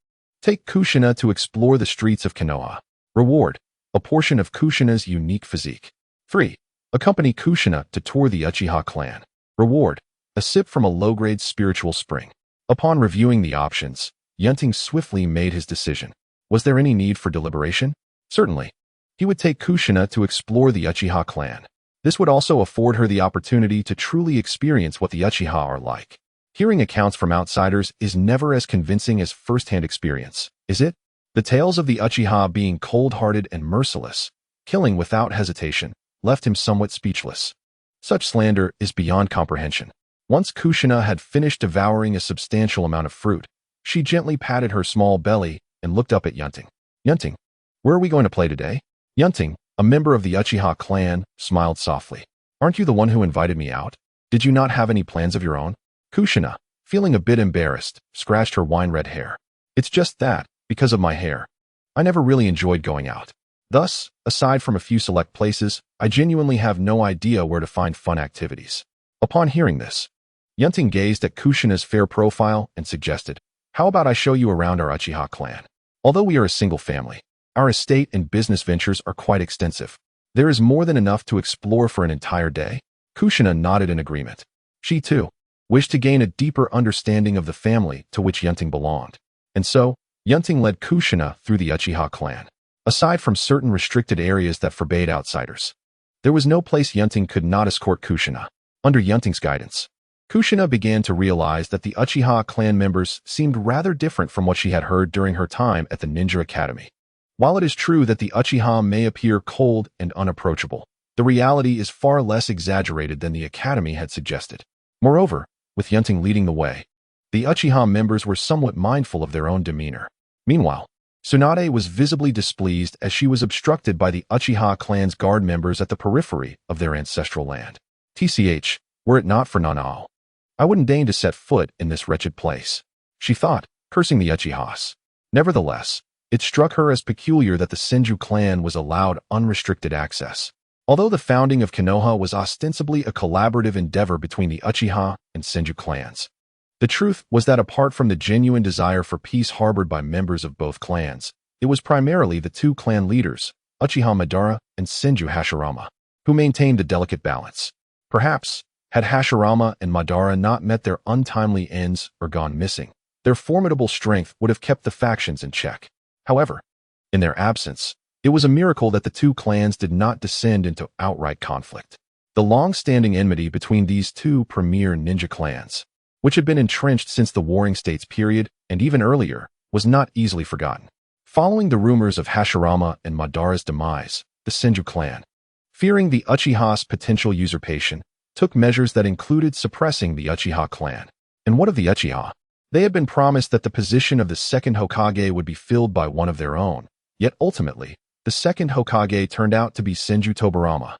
Take Kushina to explore the streets of Konoha. Reward: a portion of Kushina's unique physique. 3. Accompany Kushina to tour the Uchiha clan. Reward: a sip from a low-grade spiritual spring. Upon reviewing the options, Yun Ting swiftly made his decision. Was there any need for deliberation? Certainly. He would take Kushina to explore the Uchiha clan. This would also afford her the opportunity to truly experience what the Uchiha are like. Hearing accounts from outsiders is never as convincing as first-hand experience, is it? The tales of the Uchiha being cold-hearted and merciless, killing without hesitation, left him somewhat speechless. Such slander is beyond comprehension. Once Kushina had finished devouring a substantial amount of fruit, she gently patted her small belly and looked up at Yun Ting. Yun Ting, where are we going to play today? Yun Ting, a member of the Uchiha clan, smiled softly. Aren't you the one who invited me out? Did you not have any plans of your own? Kushina, feeling a bit embarrassed, scratched her wine-red hair. It's just that, because of my hair, I never really enjoyed going out. Thus, aside from a few select places, I genuinely have no idea where to find fun activities. Upon hearing this, Yun Ting gazed at Kushina's fair profile and suggested, how about I show you around our Uchiha clan? Although we are a single family, our estate and business ventures are quite extensive. There is more than enough to explore for an entire day. Kushina nodded in agreement. She too wished to gain a deeper understanding of the family to which Yun Ting belonged. And so, Yun Ting led Kushina through the Uchiha clan. Aside from certain restricted areas that forbade outsiders, there was no place Yun Ting could not escort Kushina. Under Yun Ting's guidance, Kushina began to realize that the Uchiha clan members seemed rather different from what she had heard during her time at the Ninja Academy. While it is true that the Uchiha may appear cold and unapproachable, the reality is far less exaggerated than the Academy had suggested. Moreover, with Yun Ting leading the way, the Uchiha members were somewhat mindful of their own demeanor. Meanwhile, Tsunade was visibly displeased as she was obstructed by the Uchiha clan's guard members at the periphery of their ancestral land. TCH, were it not for Nanao, I wouldn't deign to set foot in this wretched place, she thought, cursing the Uchihas. Nevertheless, it struck her as peculiar that the Senju clan was allowed unrestricted access. Although the founding of Konoha was ostensibly a collaborative endeavor between the Uchiha and Senju clans, the truth was that apart from the genuine desire for peace harbored by members of both clans, it was primarily the two clan leaders, Uchiha Madara and Senju Hashirama, who maintained the delicate balance. Perhaps, had Hashirama and Madara not met their untimely ends or gone missing, their formidable strength would have kept the factions in check. However, in their absence, it was a miracle that the two clans did not descend into outright conflict. The long-standing enmity between these two premier ninja clans, which had been entrenched since the Warring States period and even earlier, was not easily forgotten. Following the rumors of Hashirama and Madara's demise, the Senju clan, fearing the Uchiha's potential usurpation, took measures that included suppressing the Uchiha clan. And what of the Uchiha? They had been promised that the position of the second Hokage would be filled by one of their own, yet ultimately, the second Hokage turned out to be Senju Tobirama,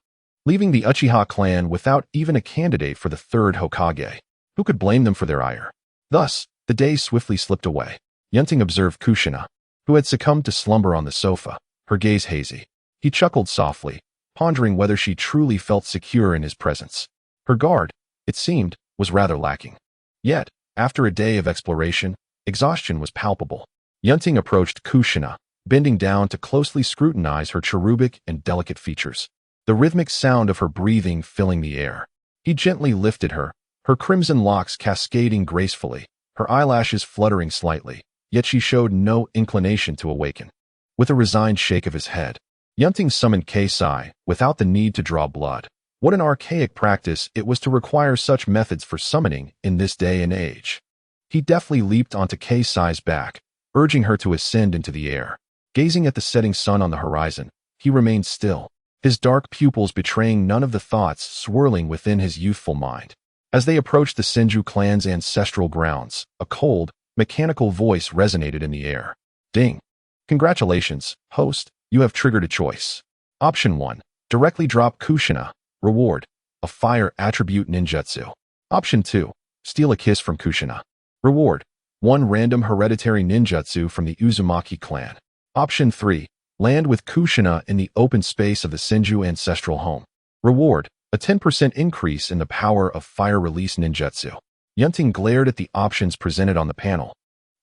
leaving the Uchiha clan without even a candidate for the third Hokage. Who could blame them for their ire? Thus, the days swiftly slipped away. Yun Ting observed Kushina, who had succumbed to slumber on the sofa, her gaze hazy. He chuckled softly, pondering whether she truly felt secure in his presence. Her guard, it seemed, was rather lacking. Yet, after a day of exploration, exhaustion was palpable. Yun Ting approached Kushina, bending down to closely scrutinize her cherubic and delicate features, the rhythmic sound of her breathing filling the air. He gently lifted her, her crimson locks cascading gracefully, her eyelashes fluttering slightly, yet she showed no inclination to awaken. With a resigned shake of his head, Yun Ting summoned Keisai without the need to draw blood. What an archaic practice it was to require such methods for summoning in this day and age. He deftly leaped onto Keisai's back, urging her to ascend into the air. Gazing at the setting sun on the horizon, he remained still, his dark pupils betraying none of the thoughts swirling within his youthful mind. As they approached the Senju clan's ancestral grounds, a cold, mechanical voice resonated in the air. Ding! Congratulations, host, you have triggered a choice. Option 1. Directly drop Kushina. Reward. A fire attribute ninjutsu. Option 2. Steal a kiss from Kushina. Reward. 1 random hereditary ninjutsu from the Uzumaki clan. Option 3. Land with Kushina in the open space of the Senju ancestral home. Reward. A 10% increase in the power of fire release ninjutsu. Yun Ting glared at the options presented on the panel,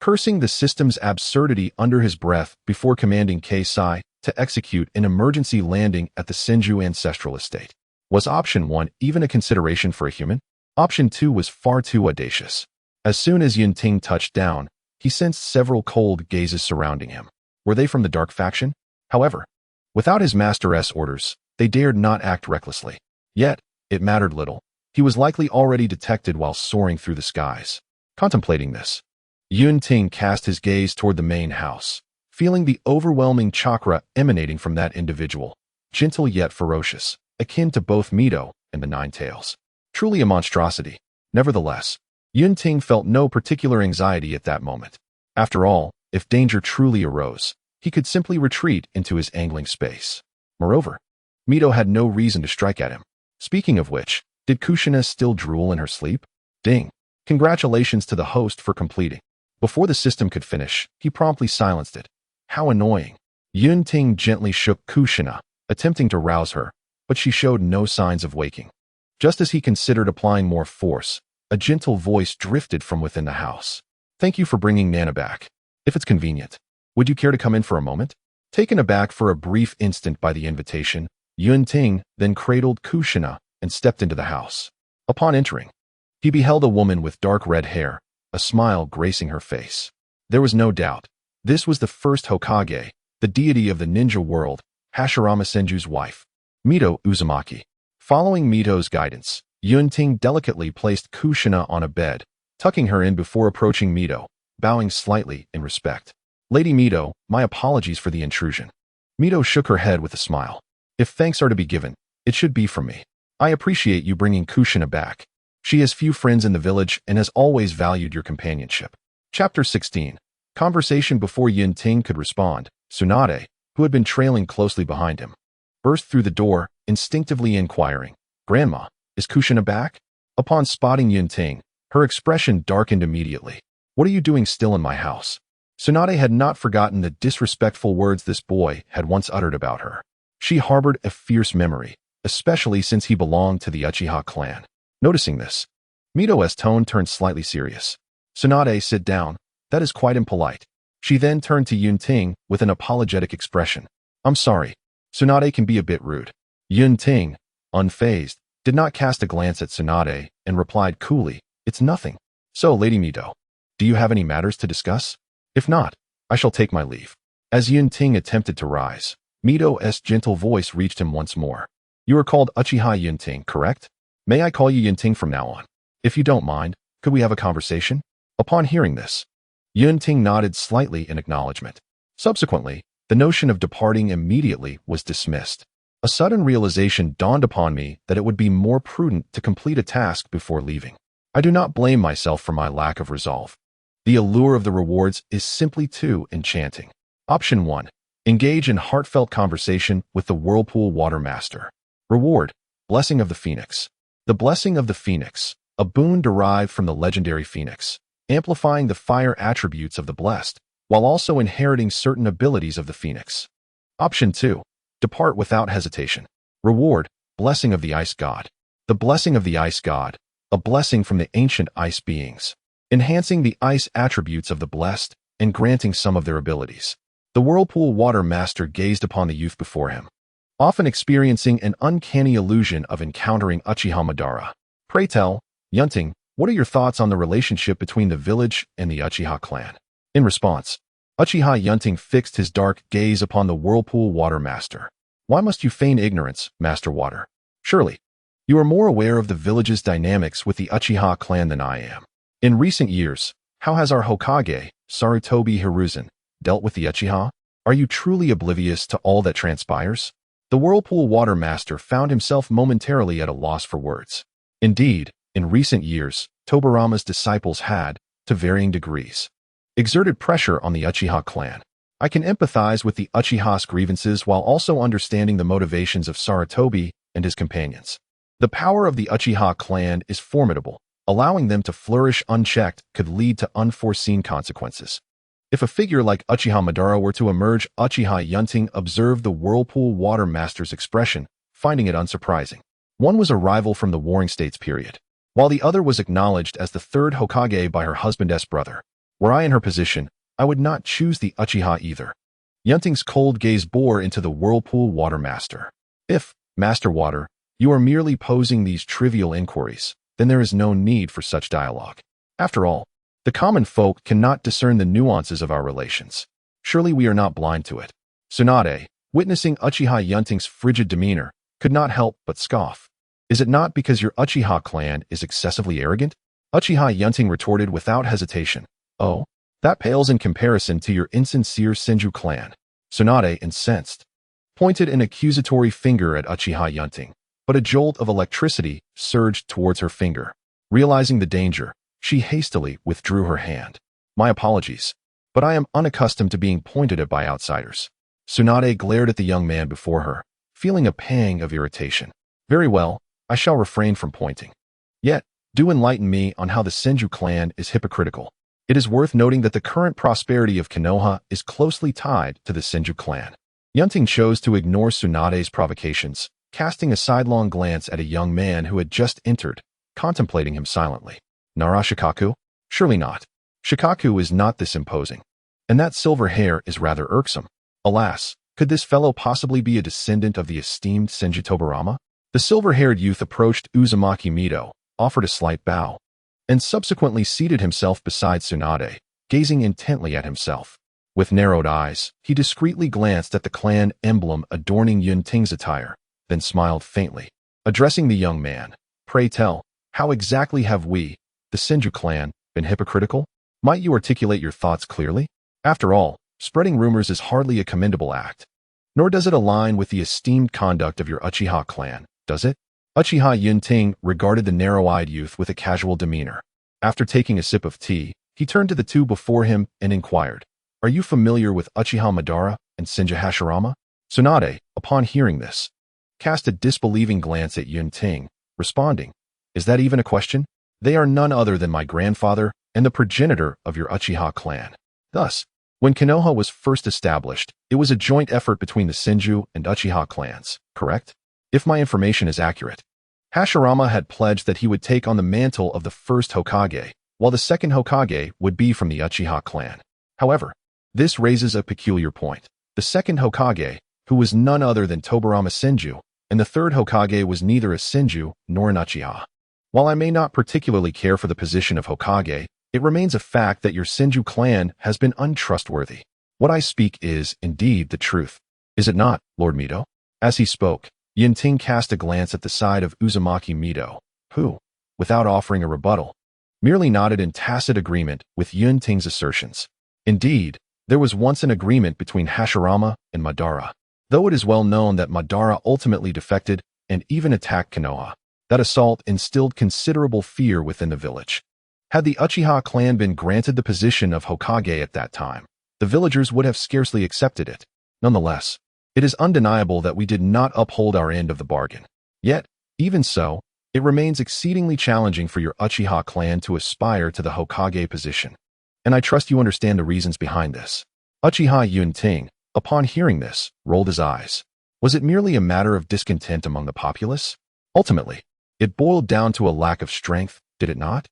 cursing the system's absurdity under his breath before commanding Keisai to execute an emergency landing at the Senju ancestral estate. Was option 1 even a consideration for a human? Option 2 was far too audacious. As soon as Yun Ting touched down, he sensed several cold gazes surrounding him. Were they from the dark faction? However, without his master's orders, they dared not act recklessly. Yet, it mattered little. He was likely already detected while soaring through the skies. Contemplating this, Yun Ting cast his gaze toward the main house, feeling the overwhelming chakra emanating from that individual, gentle yet ferocious, akin to both Mito and the Nine Tails. Truly a monstrosity. Nevertheless, Yun Ting felt no particular anxiety at that moment. After all, if danger truly arose, he could simply retreat into his angling space. Moreover, Mito had no reason to strike at him. Speaking of which, did Kushina still drool in her sleep? Ding! Congratulations to the host for completing. Before the system could finish, he promptly silenced it. How annoying. Yun Ting gently shook Kushina, attempting to rouse her, but she showed no signs of waking. Just as he considered applying more force, a gentle voice drifted from within the house. Thank you for bringing Nana back. If it's convenient, would you care to come in for a moment? Taken aback for a brief instant by the invitation, Yun Ting then cradled Kushina and stepped into the house. Upon entering, He beheld a woman with dark red hair, a smile gracing her face. There was no doubt. This was the first Hokage, the deity of the ninja world, Hashirama Senju's wife, Mito Uzumaki. Following Mito's guidance, Yun Ting delicately placed Kushina on a bed, tucking her in before approaching Mito, bowing slightly in respect. Lady Mito, my apologies for the intrusion. Mito shook her head with a smile. If thanks are to be given, it should be from me. I appreciate you bringing Kushina back. She has few friends in the village and has always valued your companionship. Chapter 16. Conversation. Before Yun Ting could respond, Tsunade, who had been trailing closely behind him, burst through the door, instinctively inquiring, Grandma, is Kushina back? Upon spotting Yun Ting, her expression darkened immediately. What are you doing still in my house? Tsunade had not forgotten the disrespectful words this boy had once uttered about her. She harbored a fierce memory, especially since he belonged to the Uchiha clan. Noticing this, Mito's tone turned slightly serious. Tsunade, sit down. That is quite impolite. She then turned to Yun Ting with an apologetic expression. I'm sorry. Tsunade can be a bit rude. Yun Ting, unfazed, did not cast a glance at Tsunade and replied coolly, it's nothing. So, Lady Mito, do you have any matters to discuss? If not, I shall take my leave. As Yun Ting attempted to rise, Mito's gentle voice reached him once more. You are called Uchiha Yun Ting, correct? May I call you Yun Ting from now on? If you don't mind, could we have a conversation? Upon hearing this, Yun Ting nodded slightly in acknowledgement. Subsequently, the notion of departing immediately was dismissed. A sudden realization dawned upon me that it would be more prudent to complete a task before leaving. I do not blame myself for my lack of resolve. The allure of the rewards is simply too enchanting. Option 1. Engage in heartfelt conversation with the Whirlpool Water Master. Reward, Blessing of the Phoenix. The Blessing of the Phoenix, a boon derived from the legendary Phoenix, amplifying the fire attributes of the blessed, while also inheriting certain abilities of the Phoenix. Option 2. Depart without hesitation. Reward, Blessing of the Ice God. The Blessing of the Ice God, a blessing from the ancient ice beings, enhancing the ice attributes of the blessed and granting some of their abilities. The Whirlpool Water Master gazed upon the youth before him, often experiencing an uncanny illusion of encountering Uchiha Madara. Pray tell, Yun Ting, what are your thoughts on the relationship between the village and the Uchiha clan? In response, Uchiha Yun Ting fixed his dark gaze upon the Whirlpool Water Master. Why must you feign ignorance, Master Water? Surely, you are more aware of the village's dynamics with the Uchiha clan than I am. In recent years, how has our Hokage, Sarutobi Hiruzen, dealt with the Uchiha? Are you truly oblivious to all that transpires? The Whirlpool Water Master found himself momentarily at a loss for words. Indeed, in recent years, Tobirama's disciples had, to varying degrees, exerted pressure on the Uchiha clan. I can empathize with the Uchiha's grievances while also understanding the motivations of Sarutobi and his companions. The power of the Uchiha clan is formidable. Allowing them to flourish unchecked could lead to unforeseen consequences. If a figure like Uchiha Madara were to emerge, Uchiha Yun Ting observed the Whirlpool Water Master's expression, finding it unsurprising. One was a rival from the Warring States period, while the other was acknowledged as the third Hokage by her husband's brother. Were I in her position, I would not choose the Uchiha either. Yun Ting's cold gaze bore into the Whirlpool Water Master. If, Master Water, you are merely posing these trivial inquiries, then there is no need for such dialogue. After all, the common folk cannot discern the nuances of our relations. Surely we are not blind to it. Tsunade, witnessing Uchiha Yun Ting's frigid demeanor, could not help but scoff. Is it not because your Uchiha clan is excessively arrogant? Uchiha Yun Ting retorted without hesitation. Oh, that pales in comparison to your insincere Senju clan. Tsunade, incensed, pointed an accusatory finger at Uchiha Yun Ting, but a jolt of electricity surged towards her finger. Realizing the danger, she hastily withdrew her hand. My apologies, but I am unaccustomed to being pointed at by outsiders. Tsunade glared at the young man before her, feeling a pang of irritation. Very well, I shall refrain from pointing. Yet, do enlighten me on how the Senju clan is hypocritical. It is worth noting that the current prosperity of Konoha is closely tied to the Senju clan. Yun Ting chose to ignore Tsunade's provocations, casting a sidelong glance at a young man who had just entered, contemplating him silently. Nara Shikaku? Surely not. Shikaku is not this imposing. And that silver hair is rather irksome. Alas, could this fellow possibly be a descendant of the esteemed Senju Tobirama? The silver-haired youth approached Uzumaki Mito, offered a slight bow. and subsequently seated himself beside Tsunade, gazing intently at himself. With narrowed eyes, he discreetly glanced at the clan emblem adorning Yun Ting's attire, then smiled faintly. Addressing the young man, "Pray tell, how exactly have we, the Senju clan, been hypocritical? Might you articulate your thoughts clearly? After all, spreading rumors is hardly a commendable act. Nor does it align with the esteemed conduct of your Uchiha clan, does it?" Uchiha Yun Ting regarded the narrow-eyed youth with a casual demeanor. After taking a sip of tea, he turned to the two before him and inquired, "Are you familiar with Uchiha Madara and Senju Hashirama?" Tsunade, upon hearing this, cast a disbelieving glance at Yun Ting, responding, "Is that even a question? They are none other than my grandfather and the progenitor of your Uchiha clan." Thus, when Konoha was first established, it was a joint effort between the Senju and Uchiha clans, correct? If my information is accurate. Hashirama had pledged that he would take on the mantle of the first Hokage, while the second Hokage would be from the Uchiha clan. However, this raises a peculiar point. The second Hokage, who was none other than Tobirama Senju, and the third Hokage was neither a Senju nor an Uchiha. While I may not particularly care for the position of Hokage, it remains a fact that your Senju clan has been untrustworthy. What I speak is, indeed, the truth. Is it not, Lord Mito? As he spoke, Yun Ting cast a glance at the side of Uzumaki Mito, who, without offering a rebuttal, merely nodded in tacit agreement with Yun Ting's assertions. Indeed, there was once an agreement between Hashirama and Madara. Though it is well known that Madara ultimately defected and even attacked Konoha, that assault instilled considerable fear within the village. Had the Uchiha clan been granted the position of Hokage at that time, the villagers would have scarcely accepted it. Nonetheless, it is undeniable that we did not uphold our end of the bargain. Yet, even so, it remains exceedingly challenging for your Uchiha clan to aspire to the Hokage position. And I trust you understand the reasons behind this. Uchiha Yun Ting, upon hearing this, rolled his eyes. Was it merely a matter of discontent among the populace? Ultimately, it boiled down to a lack of strength, did it not?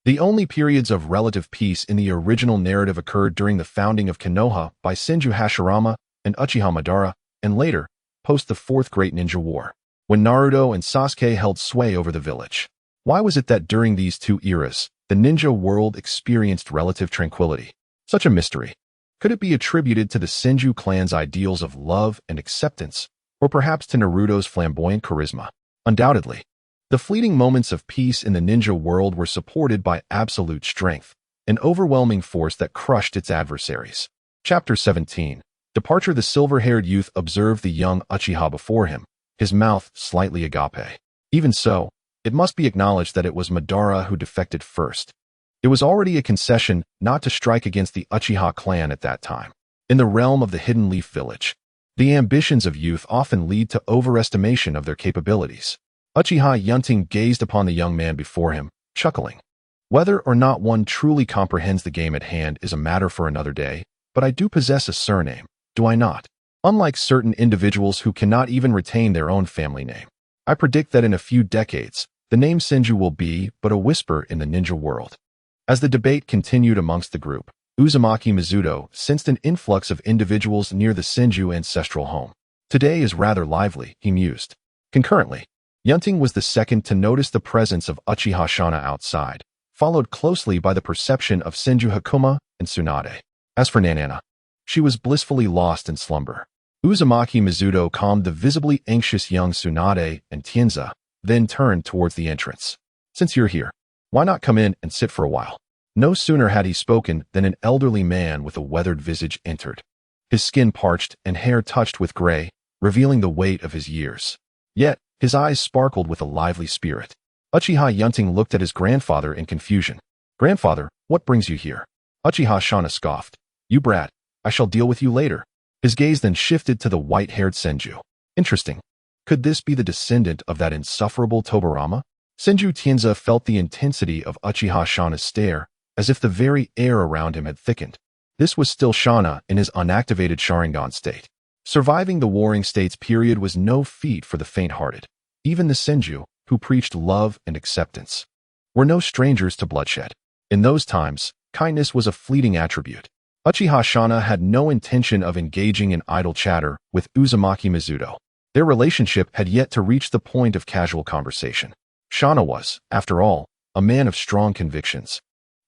The only periods of relative peace in the original narrative occurred during the founding of Konoha by Senju Hashirama and Uchiha Madara, and later, post the Fourth Great Ninja War, when Naruto and Sasuke held sway over the village. Why was it that during these two eras, the ninja world experienced relative tranquility? Such a mystery. Could it be attributed to the Senju clan's ideals of love and acceptance, or perhaps to Naruto's flamboyant charisma? Undoubtedly, the fleeting moments of peace in the ninja world were supported by absolute strength, an overwhelming force that crushed its adversaries. Chapter 17. Departure. The silver-haired youth observed the young Uchiha before him, his mouth slightly agape. Even so, it must be acknowledged that it was Madara who defected first. It was already a concession not to strike against the Uchiha clan at that time. In the realm of the Hidden Leaf Village, the ambitions of youth often lead to overestimation of their capabilities. Uchiha Yun Ting gazed upon the young man before him, chuckling. Whether or not one truly comprehends the game at hand is a matter for another day, but I do possess a surname, do I not? Unlike certain individuals who cannot even retain their own family name, I predict that in a few decades, the name Senju will be but a whisper in the ninja world. As the debate continued amongst the group, Uzumaki Mizuto sensed an influx of individuals near the Senju ancestral home. Today is rather lively, he mused. Concurrently, Yun Ting was the second to notice the presence of Uchiha Shana outside, followed closely by the perception of Senju Hakuma and Tsunade. As for Nanana, she was blissfully lost in slumber. Uzumaki Mizuto calmed the visibly anxious young Tsunade and Tienza, then turned towards the entrance. "Since you're here, why not come in and sit for a while?" No sooner had he spoken than an elderly man with a weathered visage entered. His skin parched and hair touched with gray, revealing the weight of his years. Yet, his eyes sparkled with a lively spirit. Uchiha Yun Ting looked at his grandfather in confusion. "Grandfather, what brings you here?" Uchiha Shana scoffed. "You brat, I shall deal with you later." His gaze then shifted to the white-haired Senju. Interesting. Could this be the descendant of that insufferable Tobirama? Senju Tienza felt the intensity of Uchiha Shana's stare, as if the very air around him had thickened. This was still Shana in his unactivated Sharingan state. Surviving the Warring States period was no feat for the faint-hearted. Even the Senju, who preached love and acceptance, were no strangers to bloodshed. In those times, kindness was a fleeting attribute. Uchiha Shana had no intention of engaging in idle chatter with Uzumaki Mizuto. Their relationship had yet to reach the point of casual conversation. Shana was, after all, a man of strong convictions.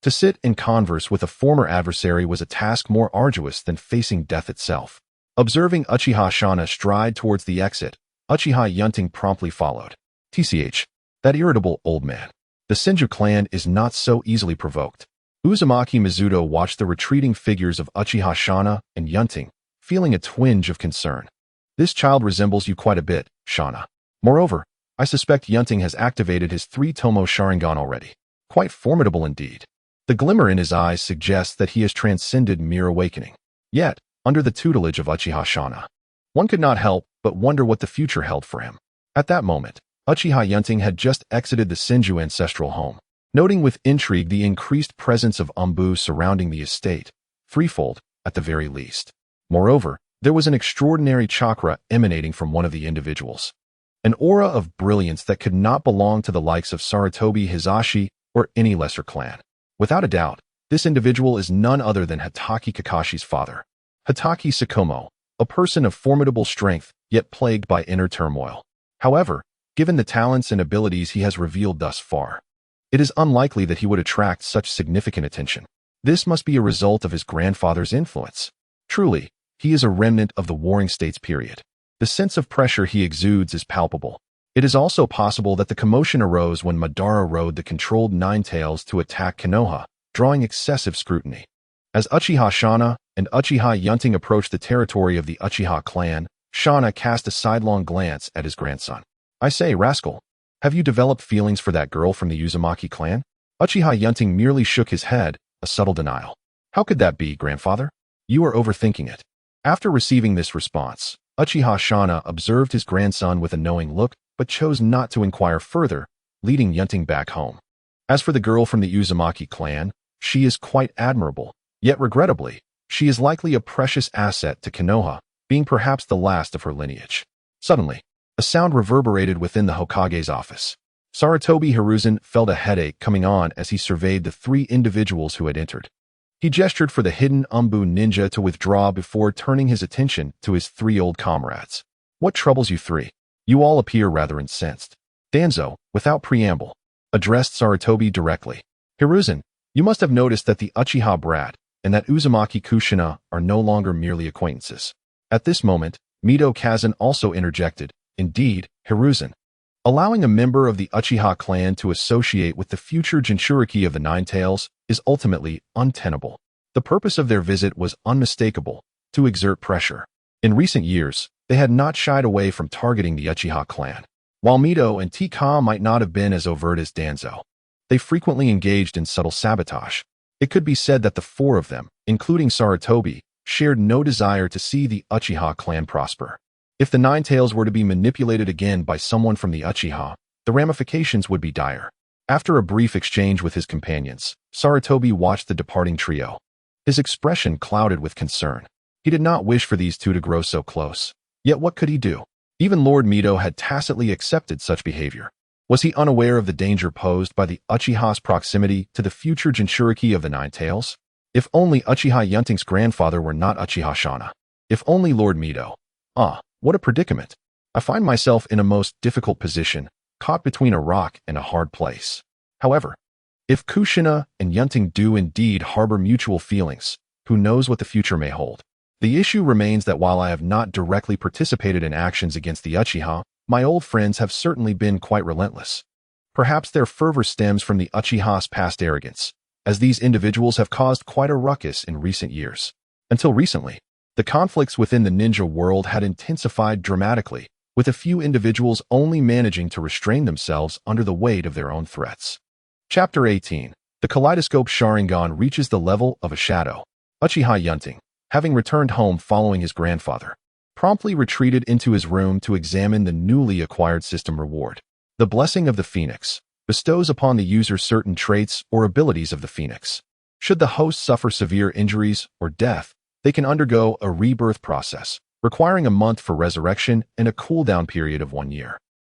To sit and converse with a former adversary was a task more arduous than facing death itself. Observing Uchiha Shana stride towards the exit, Uchiha Yun Ting promptly followed. TCH, that irritable old man. The Senju clan is not so easily provoked. Uzumaki Mizuto watched the retreating figures of Uchiha Shana and Yun Ting, feeling a twinge of concern. This child resembles you quite a bit, Shana. Moreover, I suspect Yun Ting has activated his 3-Tomo Sharingan already. Quite formidable indeed. The glimmer in his eyes suggests that he has transcended mere awakening. Yet, under the tutelage of Uchiha Shana, one could not help but wonder what the future held for him. At that moment, Uchiha Yun Ting had just exited the Senju ancestral home, noting with intrigue the increased presence of umbu surrounding the estate, threefold at the very least. Moreover, there was an extraordinary chakra emanating from one of the individuals. An aura of brilliance that could not belong to the likes of Sarutobi Hizashi or any lesser clan. Without a doubt, this individual is none other than Hatake Kakashi's father. Hatake Sakomo, a person of formidable strength, yet plagued by inner turmoil. However, given the talents and abilities he has revealed thus far, it is unlikely that he would attract such significant attention. This must be a result of his grandfather's influence. Truly, he is a remnant of the Warring States period. The sense of pressure he exudes is palpable. It is also possible that the commotion arose when Madara rode the controlled Ninetales to attack Konoha, drawing excessive scrutiny. As Uchiha Shana and Uchiha Yun Ting approached the territory of the Uchiha clan, Shana cast a sidelong glance at his grandson. I say, rascal, have you developed feelings for that girl from the Uzumaki clan? Uchiha Yun Ting merely shook his head, a subtle denial. How could that be, grandfather? You are overthinking it. After receiving this response, Uchiha Shana observed his grandson with a knowing look, but chose not to inquire further, leading Yun Ting back home. As for the girl from the Uzumaki clan, she is quite admirable, yet regrettably, she is likely a precious asset to Konoha, being perhaps the last of her lineage. Suddenly, a sound reverberated within the Hokage's office. Sarutobi Hiruzen felt a headache coming on as he surveyed the 3 individuals who had entered. He gestured for the hidden umbu ninja to withdraw before turning his attention to his 3 old comrades. What troubles you 3? You all appear rather incensed. Danzo, without preamble, addressed Sarutobi directly. Hiruzen, you must have noticed that the Uchiha brat and that Uzumaki Kushina are no longer merely acquaintances. At this moment, Mido Kazan also interjected. Indeed, Hiruzen. Allowing a member of the Uchiha clan to associate with the future Jinchuriki of the Ninetales is ultimately untenable. The purpose of their visit was unmistakable, to exert pressure. In recent years, they had not shied away from targeting the Uchiha clan. While Mido and Tika might not have been as overt as Danzo, they frequently engaged in subtle sabotage. It could be said that the 4 of them, including Sarutobi, shared no desire to see the Uchiha clan prosper. If the Ninetales were to be manipulated again by someone from the Uchiha, the ramifications would be dire. After a brief exchange with his companions, Sarutobi watched the departing trio. His expression clouded with concern. He did not wish for these 2 to grow so close. Yet what could he do? Even Lord Mido had tacitly accepted such behavior. Was he unaware of the danger posed by the Uchiha's proximity to the future Jinchuriki of the Ninetales? If only Uchiha Yun Ting's grandfather were not Uchiha Shana. If only Lord Mido. What a predicament. I find myself in a most difficult position, caught between a rock and a hard place. However, if Kushina and Yun Ting do indeed harbor mutual feelings, who knows what the future may hold? The issue remains that while I have not directly participated in actions against the Uchiha, my old friends have certainly been quite relentless. Perhaps their fervor stems from the Uchiha's past arrogance, as these individuals have caused quite a ruckus in recent years. Until recently, the conflicts within the ninja world had intensified dramatically, with a few individuals only managing to restrain themselves under the weight of their own threats. Chapter 18. The Kaleidoscope Sharingan reaches the level of a shadow. Uchiha Yun Ting, having returned home following his grandfather, promptly retreated into his room to examine the newly acquired system reward. The Blessing of the Phoenix bestows upon the user certain traits or abilities of the Phoenix. Should the host suffer severe injuries or death, they can undergo a rebirth process, requiring a month for resurrection and a cooldown period of 1 year.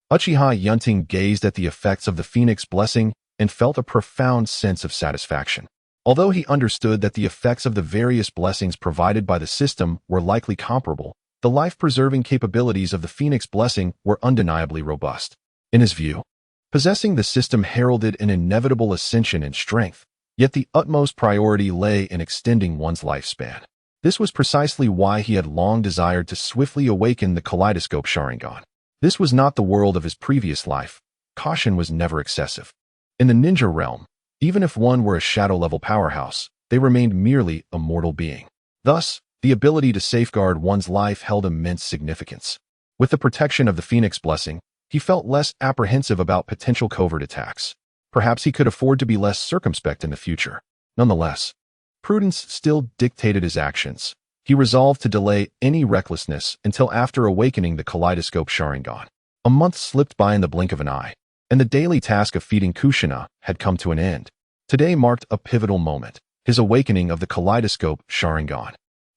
Uchiha Yun Ting gazed at the effects of the Phoenix Blessing and felt a profound sense of satisfaction. Although he understood that the effects of the various blessings provided by the system were likely comparable, the life-preserving capabilities of the Phoenix Blessing were undeniably robust. In his view, Possessing the system heralded an inevitable ascension in strength, yet the utmost priority lay in extending one's lifespan. This was precisely why he had long desired to swiftly awaken the kaleidoscope Sharingan. This was not the world of his previous life. Caution was never excessive. In the ninja realm, even if one were a shadow-level powerhouse, they remained merely a mortal being. Thus, the ability to safeguard one's life held immense significance. With the protection of the Phoenix Blessing, he felt less apprehensive about potential covert attacks. Perhaps he could afford to be less circumspect in the future. Nonetheless, prudence still dictated his actions. He resolved to delay any recklessness until after awakening the kaleidoscope Sharingan. A month slipped by in the blink of an eye, and the daily task of feeding Kushina had come to an end. Today marked a pivotal moment, his awakening of the kaleidoscope Sharingan.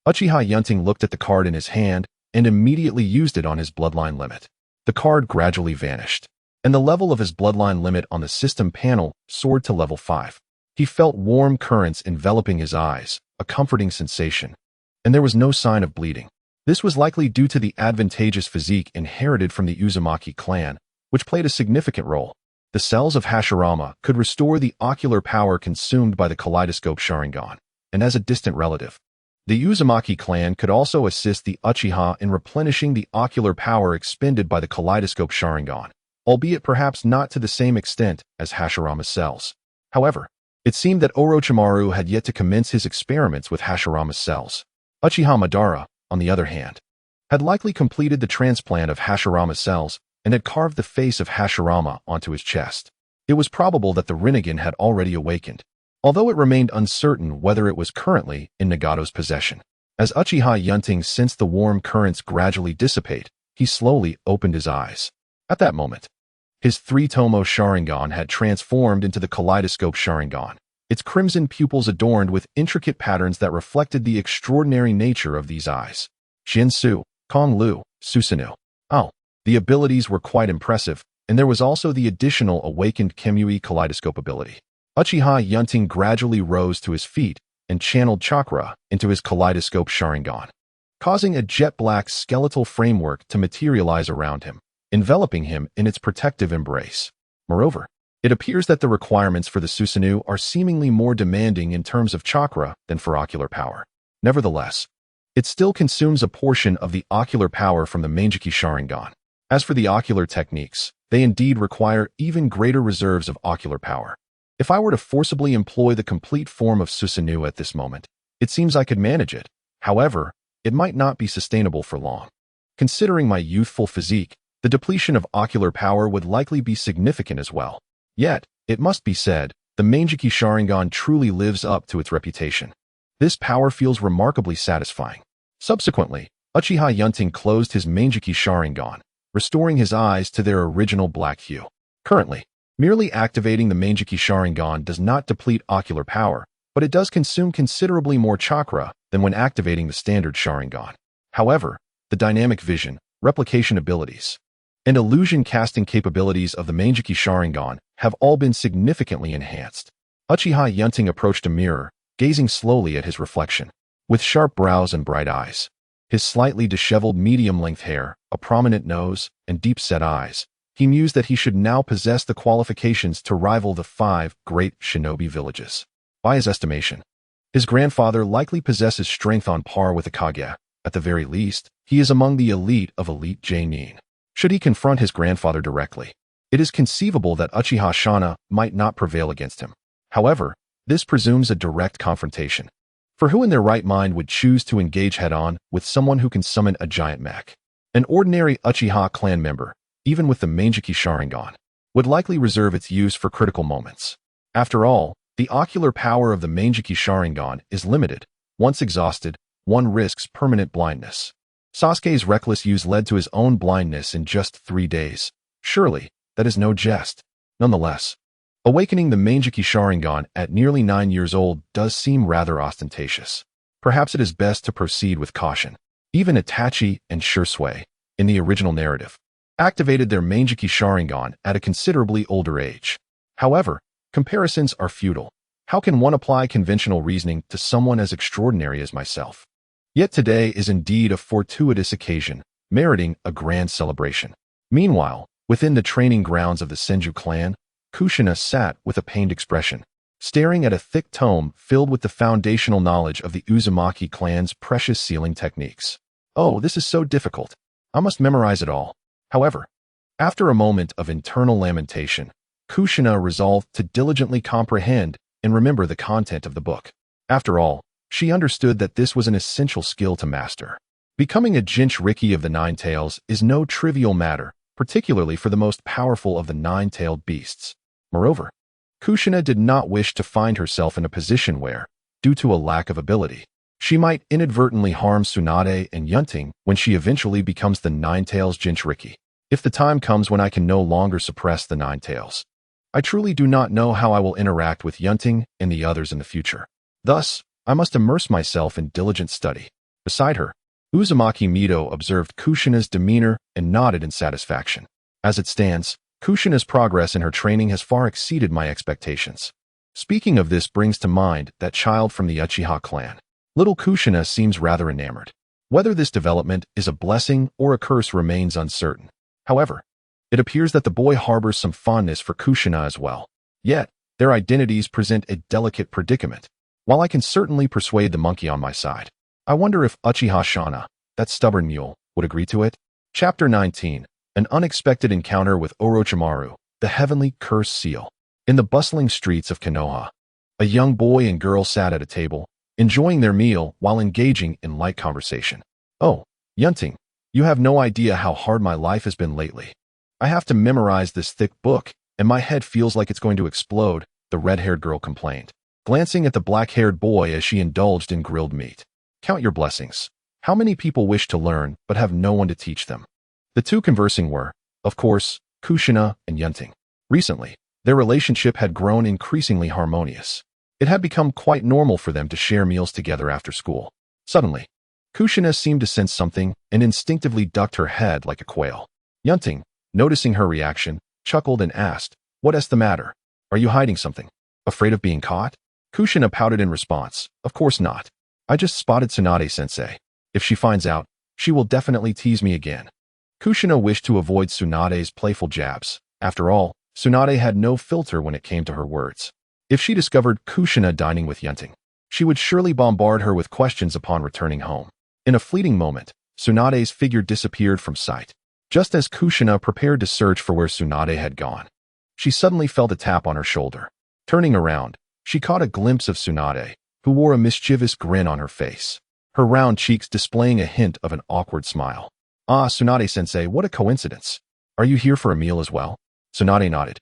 Uchiha Yun Ting looked at the card in his hand and immediately used it on his bloodline limit. The card gradually vanished, and the level of his bloodline limit on the system panel soared to level 5. He felt warm currents enveloping his eyes, a comforting sensation, and there was no sign of bleeding. This was likely due to the advantageous physique inherited from the Uzumaki clan, which played a significant role. The cells of Hashirama could restore the ocular power consumed by the kaleidoscope Sharingan, and as a distant relative, the Uzumaki clan could also assist the Uchiha in replenishing the ocular power expended by the kaleidoscope Sharingan, albeit perhaps not to the same extent as Hashirama's cells. However, it seemed that Orochimaru had yet to commence his experiments with Hashirama's cells. Uchiha Madara, on the other hand, had likely completed the transplant of Hashirama's cells and had carved the face of Hashirama onto his chest. It was probable that the Rinnegan had already awakened, although it remained uncertain whether it was currently in Nagato's possession. As Uchiha Yun Ting sensed the warm currents gradually dissipate, he slowly opened his eyes. At that moment, his three-tomo Sharingan had transformed into the kaleidoscope Sharingan, its crimson pupils adorned with intricate patterns that reflected the extraordinary nature of these eyes. Jinsu, Konglu, Susanoo. Oh, the abilities were quite impressive, and there was also the additional awakened Kemui kaleidoscope ability. Uchiha Yun Ting gradually rose to his feet and channeled chakra into his kaleidoscope Sharingan, causing a jet-black skeletal framework to materialize around him, enveloping him in its protective embrace. Moreover, it appears that the requirements for the Susanoo are seemingly more demanding in terms of chakra than for ocular power. Nevertheless, it still consumes a portion of the ocular power from the Manjiki Sharingan. As for the ocular techniques, they indeed require even greater reserves of ocular power. If I were to forcibly employ the complete form of Susanoo at this moment, it seems I could manage it. However, it might not be sustainable for long. Considering my youthful physique, the depletion of ocular power would likely be significant as well. Yet, it must be said, the Manjiki Sharingan truly lives up to its reputation. This power feels remarkably satisfying. Subsequently, Uchiha Yun Ting closed his Manjiki Sharingan, restoring his eyes to their original black hue. Currently, merely activating the Manjiki Sharingan does not deplete ocular power, but it does consume considerably more chakra than when activating the standard Sharingan. However, the dynamic vision, replication abilities, and illusion casting capabilities of the Manjiki Sharingan have all been significantly enhanced. Uchiha Yun Ting approached a mirror, gazing slowly at his reflection. With sharp brows and bright eyes, his slightly disheveled medium-length hair, a prominent nose, and deep-set eyes, he mused that he should now possess the qualifications to rival the 5 great shinobi villages. By his estimation, his grandfather likely possesses strength on par with the Kage. At the very least, he is among the elite of elite Jonin. Should he confront his grandfather directly, it is conceivable that Uchiha Shana might not prevail against him. However, this presumes a direct confrontation. For who in their right mind would choose to engage head-on with someone who can summon a giant mech? An ordinary Uchiha clan member, even with the Manjiki Sharingan, would likely reserve its use for critical moments. After all, the ocular power of the Manjiki Sharingan is limited. Once exhausted, one risks permanent blindness. Sasuke's reckless use led to his own blindness in just 3 days. Surely, that is no jest. Nonetheless, awakening the Manjiki Sharingan at nearly 9 years old does seem rather ostentatious. Perhaps it is best to proceed with caution. Even Itachi and Shursui, in the original narrative, activated their Manjiki Sharingan at a considerably older age. However, comparisons are futile. How can one apply conventional reasoning to someone as extraordinary as myself? Yet today is indeed a fortuitous occasion, meriting a grand celebration. Meanwhile, Within the training grounds of the Senju clan, Kushina sat with a pained expression, staring at a thick tome filled with the foundational knowledge of the Uzumaki clan's precious sealing techniques. Oh, this is so difficult. I must memorize it all. However, after a moment of internal lamentation, Kushina resolved to diligently comprehend and remember the content of the book. After all, she understood that this was an essential skill to master. Becoming a Jinchuriki of the Nine Tails is no trivial matter, particularly for the most powerful of the nine-tailed beasts. Moreover, Kushina did not wish to find herself in a position where, due to a lack of ability, she might inadvertently harm Tsunade and Yun Ting when she eventually becomes the Nine Tails Jinchuriki. If the time comes when I can no longer suppress the Nine Tails, I truly do not know how I will interact with Yun Ting and the others in the future. Thus, I must immerse myself in diligent study. Beside her, Uzumaki Mido observed Kushina's demeanor and nodded in satisfaction. As it stands, Kushina's progress in her training has far exceeded my expectations. Speaking of this brings to mind that child from the Uchiha clan. Little Kushina seems rather enamored. Whether this development is a blessing or a curse remains uncertain. However, it appears that the boy harbors some fondness for Kushina as well. Yet, their identities present a delicate predicament. While I can certainly persuade the monkey on my side, I wonder if Uchiha Shana, that stubborn mule, would agree to it. Chapter 19. An unexpected encounter with Orochimaru, the heavenly curse seal. In the bustling streets of Konoha, a young boy and girl sat at a table, enjoying their meal while engaging in light conversation. Oh, Yun Ting, you have no idea how hard my life has been lately. I have to memorize this thick book, and my head feels like it's going to explode, the red-haired girl complained, glancing at the black-haired boy as she indulged in grilled meat. Count your blessings. How many people wish to learn but have no one to teach them? The two conversing were, of course, Kushina and Yun Ting. Recently, their relationship had grown increasingly harmonious. It had become quite normal for them to share meals together after school. Suddenly, Kushina seemed to sense something and instinctively ducked her head like a quail. Yun Ting, noticing her reaction, chuckled and asked, "What is the matter? Are you hiding something? Afraid of being caught?" Kushina pouted in response, "Of course not. I just spotted Tsunade-sensei. If she finds out, she will definitely tease me again." Kushina wished to avoid Tsunade's playful jabs. After all, Tsunade had no filter when it came to her words. If she discovered Kushina dining with Yun Ting, she would surely bombard her with questions upon returning home. In a fleeting moment, Tsunade's figure disappeared from sight. Just as Kushina prepared to search for where Tsunade had gone, she suddenly felt a tap on her shoulder. Turning around, she caught a glimpse of Tsunade, who wore a mischievous grin on her face, her round cheeks displaying a hint of an awkward smile. "Ah, Tsunade-sensei, what a coincidence. Are you here for a meal as well?" Tsunade nodded.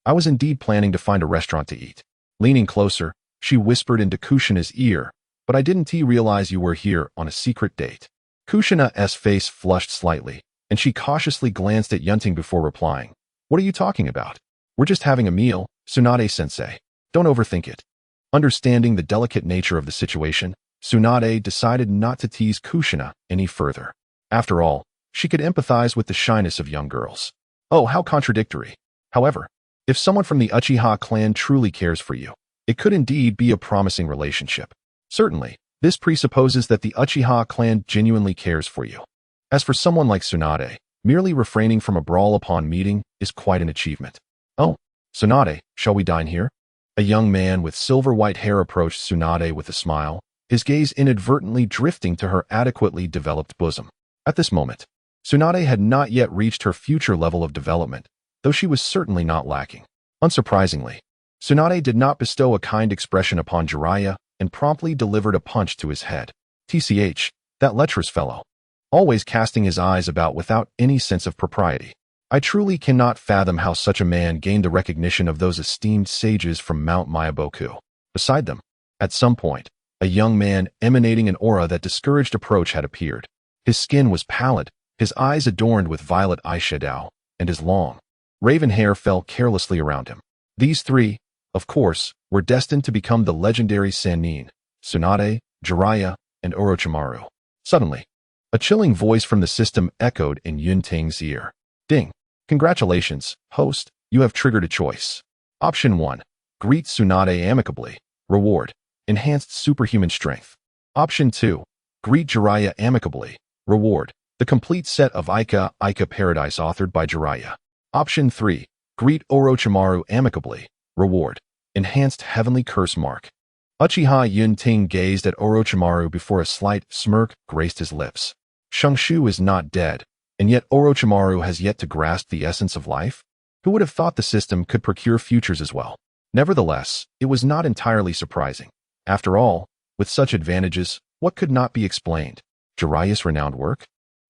"I was indeed planning to find a restaurant to eat." Leaning closer, she whispered into Kushina's ear, "But I didn't realize you were here on a secret date." Kushina's face flushed slightly, and she cautiously glanced at Yun Ting before replying. "What are you talking about? We're just having a meal, Tsunade-sensei. Don't overthink it." Understanding the delicate nature of the situation, Tsunade decided not to tease Kushina any further. After all, she could empathize with the shyness of young girls. Oh, how contradictory. However, if someone from the Uchiha clan truly cares for you, it could indeed be a promising relationship. Certainly, this presupposes that the Uchiha clan genuinely cares for you. As for someone like Tsunade, merely refraining from a brawl upon meeting is quite an achievement. "Oh, Tsunade, shall we dine here?" A young man with silver-white hair approached Tsunade with a smile, his gaze inadvertently drifting to her adequately developed bosom. At this moment, Tsunade had not yet reached her future level of development, though she was certainly not lacking. Unsurprisingly, Tsunade did not bestow a kind expression upon Jiraiya and promptly delivered a punch to his head. TCH, that lecherous fellow, always casting his eyes about without any sense of propriety. I truly cannot fathom how such a man gained the recognition of those esteemed sages from Mount Myaboku. Beside them, at some point, a young man emanating an aura that discouraged approach had appeared. His skin was pallid, his eyes adorned with violet eyeshadow, and his long, raven hair fell carelessly around him. These three, of course, were destined to become the legendary Sannin, Tsunade, Jiraiya, and Orochimaru. Suddenly, a chilling voice from the system echoed in Yun Ting's ear. "Ding. Congratulations, host, you have triggered a choice. Option 1. Greet Tsunade amicably. Reward. Enhanced superhuman strength. Option 2. Greet Jiraiya amicably. Reward. The complete set of Ica Paradise authored by Jiraiya. Option 3. Greet Orochimaru amicably. Reward. Enhanced Heavenly Curse Mark. Uchiha Yun Ting gazed at Orochimaru before a slight smirk graced his lips. Shungshu is not dead, and yet Orochimaru has yet to grasp the essence of life? Who would have thought the system could procure futures as well? Nevertheless, it was not entirely surprising. After all, with such advantages, what could not be explained? Jiraiya's renowned work?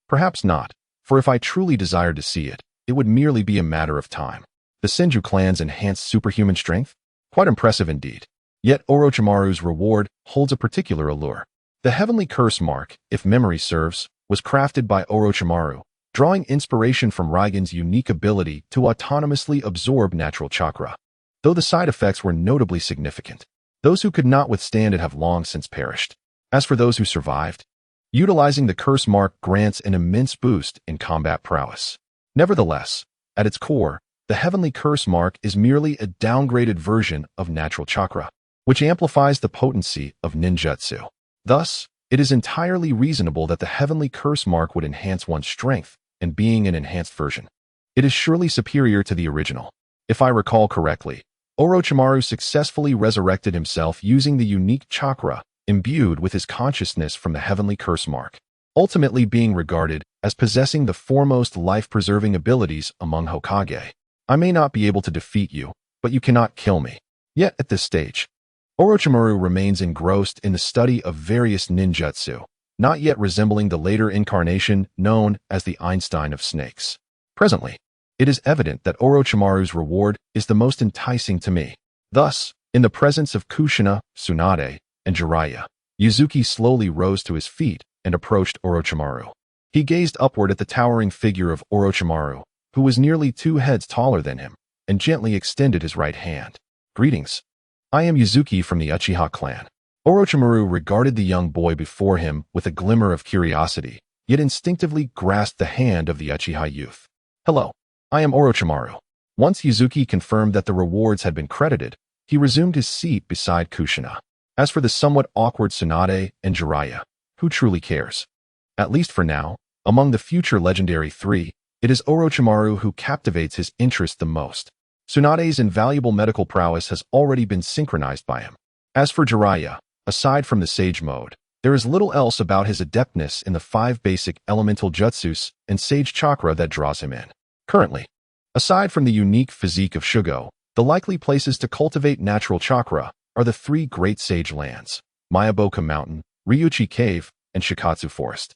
Perhaps not, for if I truly desired to see it, it would merely be a matter of time. The Senju clan's enhanced superhuman strength? Quite impressive indeed. Yet Orochimaru's reward holds a particular allure. The Heavenly Curse Mark, if memory serves, was crafted by Orochimaru, drawing inspiration from Raigen's unique ability to autonomously absorb natural chakra. Though the side effects were notably significant, those who could not withstand it have long since perished. As for those who survived, utilizing the curse mark grants an immense boost in combat prowess. Nevertheless, at its core, the Heavenly Curse Mark is merely a downgraded version of natural chakra, which amplifies the potency of ninjutsu. Thus, it is entirely reasonable that the Heavenly Curse Mark would enhance one's strength, and being an enhanced version, it is surely superior to the original. If I recall correctly, Orochimaru successfully resurrected himself using the unique chakra imbued with his consciousness from the Heavenly Curse Mark, ultimately being regarded as possessing the foremost life-preserving abilities among Hokage. I may not be able to defeat you, but you cannot kill me. Yet at this stage, Orochimaru remains engrossed in the study of various ninjutsu, not yet resembling the later incarnation known as the Einstein of snakes. Presently, it is evident that Orochimaru's reward is the most enticing to me. Thus, in the presence of Kushina, Tsunade, and Jiraiya, Yuzuki slowly rose to his feet and approached Orochimaru. He gazed upward at the towering figure of Orochimaru, who was nearly 2 heads taller than him, and gently extended his right hand. Greetings. I am Yuzuki from the Uchiha clan. Orochimaru regarded the young boy before him with a glimmer of curiosity, yet instinctively grasped the hand of the Uchiha youth. Hello. I am Orochimaru. Once Yuzuki confirmed that the rewards had been credited, he resumed his seat beside Kushina. As for the somewhat awkward Tsunade and Jiraiya, who truly cares? At least for now, among the future legendary 3, it is Orochimaru who captivates his interest the most. Tsunade's invaluable medical prowess has already been synchronized by him. As for Jiraiya, aside from the Sage mode, there is little else about his adeptness in the 5 basic elemental jutsus and Sage chakra that draws him in. Currently, aside from the unique physique of Shugo, the likely places to cultivate natural chakra are the 3 great Sage lands, Mayaboka Mountain, Ryuchi Cave, and Shikatsu Forest.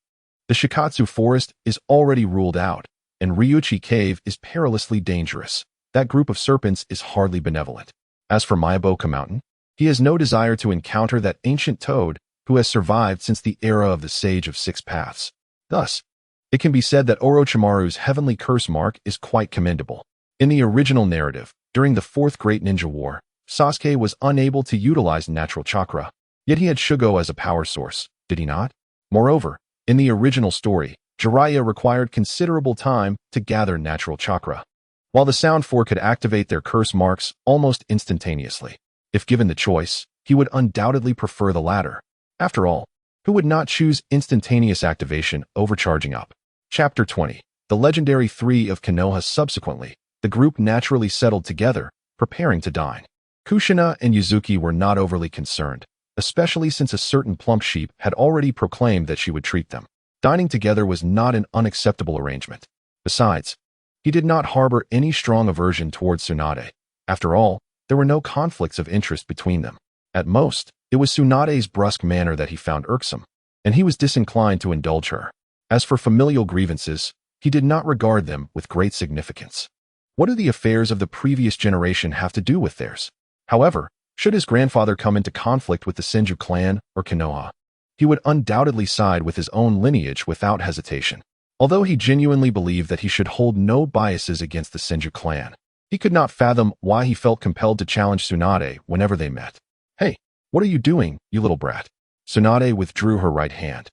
The Shikatsu Forest is already ruled out, and Ryuchi Cave is perilously dangerous. That group of serpents is hardly benevolent. As for Mayaboka Mountain, he has no desire to encounter that ancient toad who has survived since the era of the Sage of 6 Paths. Thus, it can be said that Orochimaru's Heavenly Curse Mark is quite commendable. In the original narrative, during the 4th Great Ninja War, Sasuke was unable to utilize natural chakra, yet he had Shugo as a power source, did he not? Moreover, in the original story, Jiraiya required considerable time to gather natural chakra, while the Sound 4 could activate their curse marks almost instantaneously. If given the choice, he would undoubtedly prefer the latter. After all, who would not choose instantaneous activation over charging up? Chapter 20. The legendary 3 of Konoha. Subsequently, the group naturally settled together, preparing to dine. Kushina and Yuzuki were not overly concerned, especially since a certain plump sheep had already proclaimed that she would treat them. Dining together was not an unacceptable arrangement. Besides, he did not harbor any strong aversion towards Tsunade. After all, there were no conflicts of interest between them. At most, it was Tsunade's brusque manner that he found irksome, and he was disinclined to indulge her. As for familial grievances, he did not regard them with great significance. What do the affairs of the previous generation have to do with theirs? However, should his grandfather come into conflict with the Senju clan or Konoha, he would undoubtedly side with his own lineage without hesitation. Although he genuinely believed that he should hold no biases against the Senju clan, he could not fathom why he felt compelled to challenge Tsunade whenever they met. Hey, what are you doing, you little brat? Tsunade withdrew her right hand,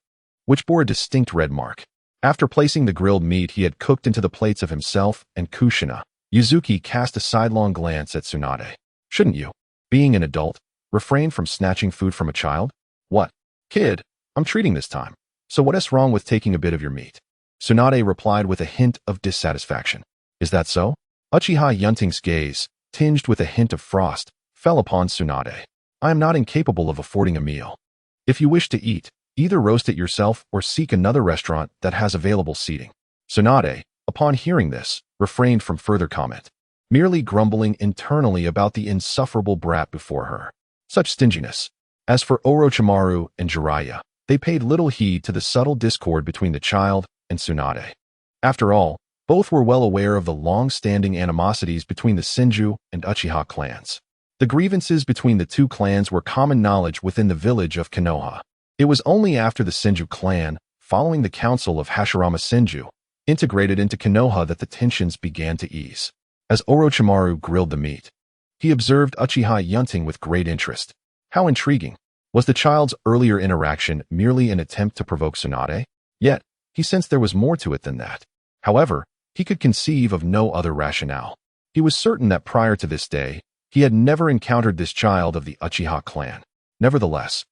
which bore a distinct red mark. After placing the grilled meat he had cooked into the plates of himself and Kushina, Yuzuki cast a sidelong glance at Tsunade. Shouldn't you, being an adult, refrain from snatching food from a child? What? Kid, I'm treating this time, so what is wrong with taking a bit of your meat? Tsunade replied with a hint of dissatisfaction. Is that so? Uchiha Yun Ting's gaze, tinged with a hint of frost, fell upon Tsunade. I am not incapable of affording a meal. If you wish to eat, either roast it yourself or seek another restaurant that has available seating. Tsunade, upon hearing this, refrained from further comment, merely grumbling internally about the insufferable brat before her. Such stinginess. As for Orochimaru and Jiraiya, they paid little heed to the subtle discord between the child and Tsunade. After all, both were well aware of the long-standing animosities between the Senju and Uchiha clans. The grievances between the two clans were common knowledge within the village of Konoha. It was only after the Senju clan, following the council of Hashirama Senju, integrated into Konoha that the tensions began to ease. As Orochimaru grilled the meat, he observed Uchiha Yun Ting with great interest. How intriguing. Was the child's earlier interaction merely an attempt to provoke Tsunade? Yet, he sensed there was more to it than that. However, he could conceive of no other rationale. He was certain that prior to this day, he had never encountered this child of the Uchiha clan. Nevertheless,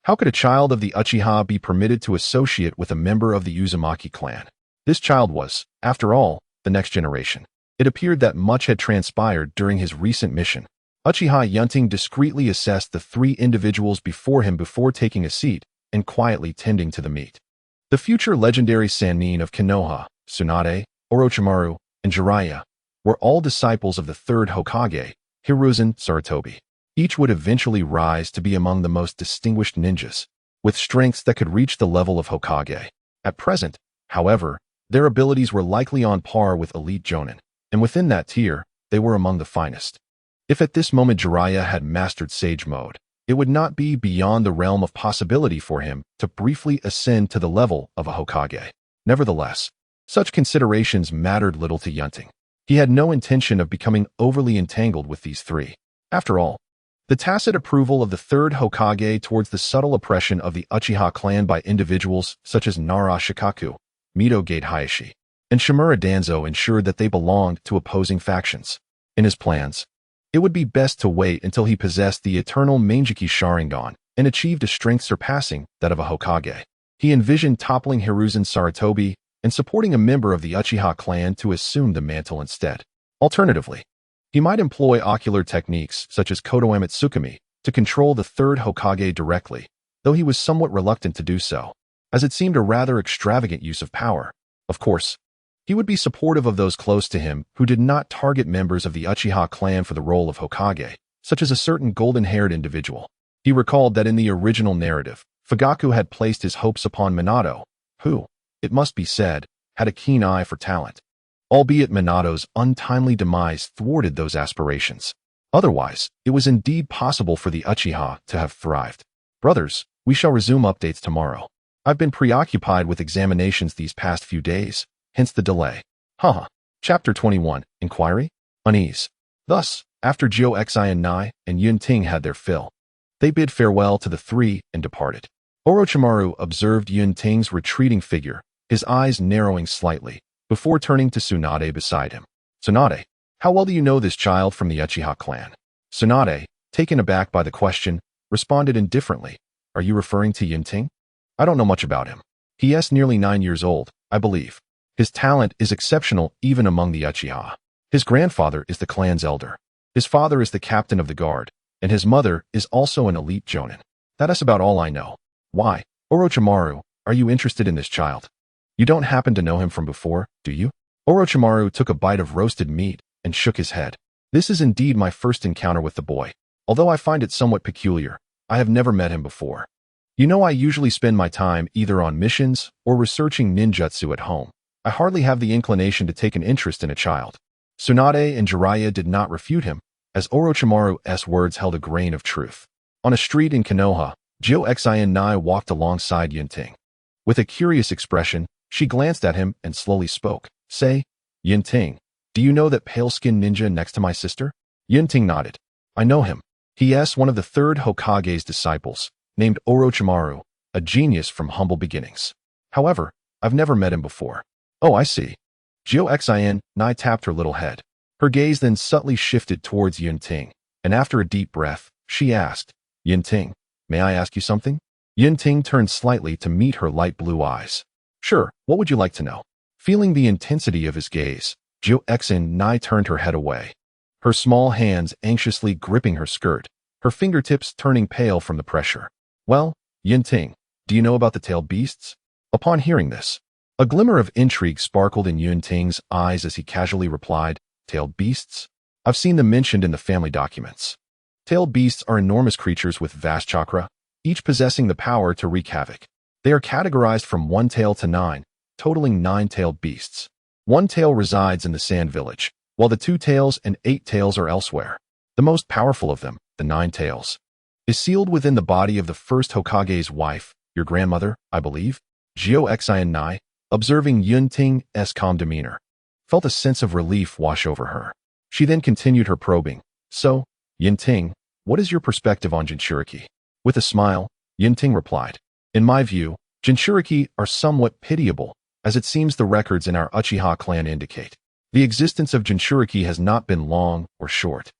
how could a child of the Uchiha be permitted to associate with a member of the Uzumaki clan? This child was, after all, the next generation. It appeared that much had transpired during his recent mission. Uchiha Yun Ting discreetly assessed the three individuals before him before taking a seat and quietly tending to the meat. The future legendary Sannin of Konoha, Tsunade, Orochimaru, and Jiraiya, were all disciples of the third Hokage, Hiruzen Sarutobi. Each would eventually rise to be among the most distinguished ninjas, with strengths that could reach the level of Hokage. At present, however, their abilities were likely on par with elite Jonin, and within that tier, they were among the finest. If at this moment Jiraiya had mastered Sage Mode, it would not be beyond the realm of possibility for him to briefly ascend to the level of a Hokage. Nevertheless, such considerations mattered little to Yun Ting. He had no intention of becoming overly entangled with these three. After all, the tacit approval of the third Hokage towards the subtle oppression of the Uchiha clan by individuals such as Nara Shikaku, Mito Gate Hayashi, and Shimura Danzo ensured that they belonged to opposing factions. In his plans, it would be best to wait until he possessed the eternal Manjiki Sharingan and achieved a strength surpassing that of a Hokage. He envisioned toppling Hiruzen Sarutobi and supporting a member of the Uchiha clan to assume the mantle instead. Alternatively, he might employ ocular techniques such as Kotoeme Tsukumi to control the third Hokage directly, though he was somewhat reluctant to do so, as it seemed a rather extravagant use of power. Of course, he would be supportive of those close to him who did not target members of the Uchiha clan for the role of Hokage, such as a certain golden-haired individual. He recalled that in the original narrative, Fugaku had placed his hopes upon Minato, who, it must be said, had a keen eye for talent. Albeit Minato's untimely demise thwarted those aspirations. Otherwise, it was indeed possible for the Uchiha to have thrived. Brothers, we shall resume updates tomorrow. I've been preoccupied with examinations these past few days, hence the delay. Haha. Chapter 21, Inquiry? Unease. Thus, after Jiu Xian Nai and Yun Ting had their fill, they bid farewell to the three and departed. Orochimaru observed Yun Ting's retreating figure, his eyes narrowing slightly, before turning to Tsunade beside him. Tsunade, how well do you know this child from the Uchiha clan? Tsunade, taken aback by the question, responded indifferently. Are you referring to Yun Ting? I don't know much about him. He is nearly 9 years old, I believe. His talent is exceptional even among the Uchiha. His grandfather is the clan's elder. His father is the captain of the guard, and his mother is also an elite Jonin. That is about all I know. Why, Orochimaru, are you interested in this child? You don't happen to know him from before, do you? Orochimaru took a bite of roasted meat and shook his head. This is indeed my first encounter with the boy. Although I find it somewhat peculiar, I have never met him before. You know, I usually spend my time either on missions or researching ninjutsu at home. I hardly have the inclination to take an interest in a child. Tsunade and Jiraiya did not refute him, as Orochimaru's words held a grain of truth. On a street in Konoha, Jiu Xian Nai walked alongside Yun Ting. With a curious expression, she glanced at him and slowly spoke. Say, Yun Ting, do you know that pale-skinned ninja next to my sister? Yun Ting nodded. I know him. He is one of the third Hokage's disciples, named Orochimaru, a genius from humble beginnings. However, I've never met him before. Oh, I see. Jiu Xian Nai tapped her little head. Her gaze then subtly shifted towards Yun Ting, and after a deep breath, she asked, Yun Ting, may I ask you something? Yun Ting turned slightly to meet her light blue eyes. Sure, what would you like to know? Feeling the intensity of his gaze, Nai turned her head away, her small hands anxiously gripping her skirt, her fingertips turning pale from the pressure. Well, Yun Ting, do you know about the tailed beasts? Upon hearing this, a glimmer of intrigue sparkled in Yun Ting's eyes as he casually replied, tailed beasts? I've seen them mentioned in the family documents. Tailed beasts are enormous creatures with vast chakra, each possessing the power to wreak havoc. They are categorized from 1 tail to 9, totaling 9 tailed beasts. 1 tail resides in the Sand Village, while the 2 tails and 8 tails are elsewhere. The most powerful of them, the 9 tails, is sealed within the body of the first Hokage's wife, your grandmother, I believe. Nai, observing Yun Ting's calm demeanor, felt a sense of relief wash over her. She then continued her probing. So, Yun Ting, what is your perspective on Jinchuriki? With a smile, Yun Ting replied, in my view, Jinchuriki are somewhat pitiable, as it seems the records in our Uchiha clan indicate. The existence of Jinchuriki has not been long or short.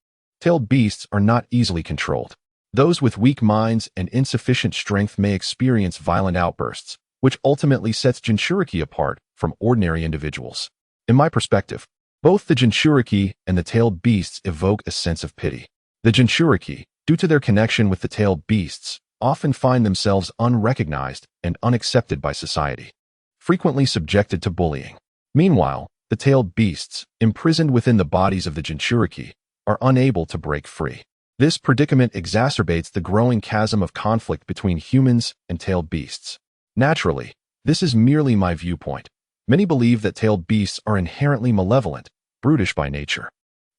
Tailed beasts are not easily controlled. Those with weak minds and insufficient strength may experience violent outbursts, which ultimately sets Jinchuriki apart from ordinary individuals. In my perspective, both the Jinchuriki and the tailed beasts evoke a sense of pity. The Jinchuriki, due to their connection with the tailed beasts, often find themselves unrecognized and unaccepted by society, frequently subjected to bullying. Meanwhile, the tailed beasts, imprisoned within the bodies of the Jinchuriki, are unable to break free. This predicament exacerbates the growing chasm of conflict between humans and tailed beasts. Naturally, this is merely my viewpoint. Many believe that tailed beasts are inherently malevolent, brutish by nature,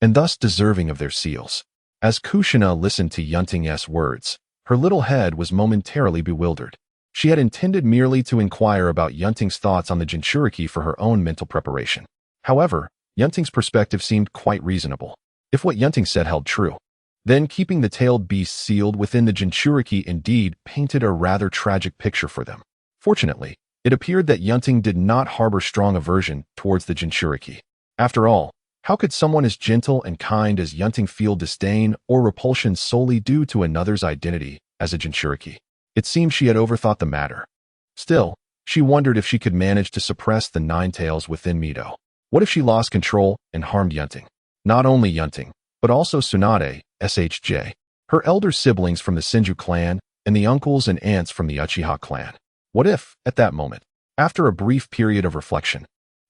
and thus deserving of their seals. As Kushina listened to Yun Ting's words, her little head was momentarily bewildered. She had intended merely to inquire about Yun Ting's thoughts on the Jinchuriki for her own mental preparation. However, Yun Ting's perspective seemed quite reasonable. If what Yun Ting said held true, then keeping the tailed beast sealed within the Jinchuriki indeed painted a rather tragic picture for them. Fortunately, it appeared that Yun Ting did not harbor strong aversion towards the Jinchuriki. After all, how could someone as gentle and kind as Yun Ting feel disdain or repulsion solely due to another's identity as a Jinchuriki? It seemed she had overthought the matter. Still, she wondered if she could manage to suppress the 9 tails within Mito. What if she lost control and harmed Yun Ting? Not only Yun Ting, but also Tsunade, SHJ, her elder siblings from the Senju clan, and the uncles and aunts from the Uchiha clan. What if, at that moment, after a brief period of reflection,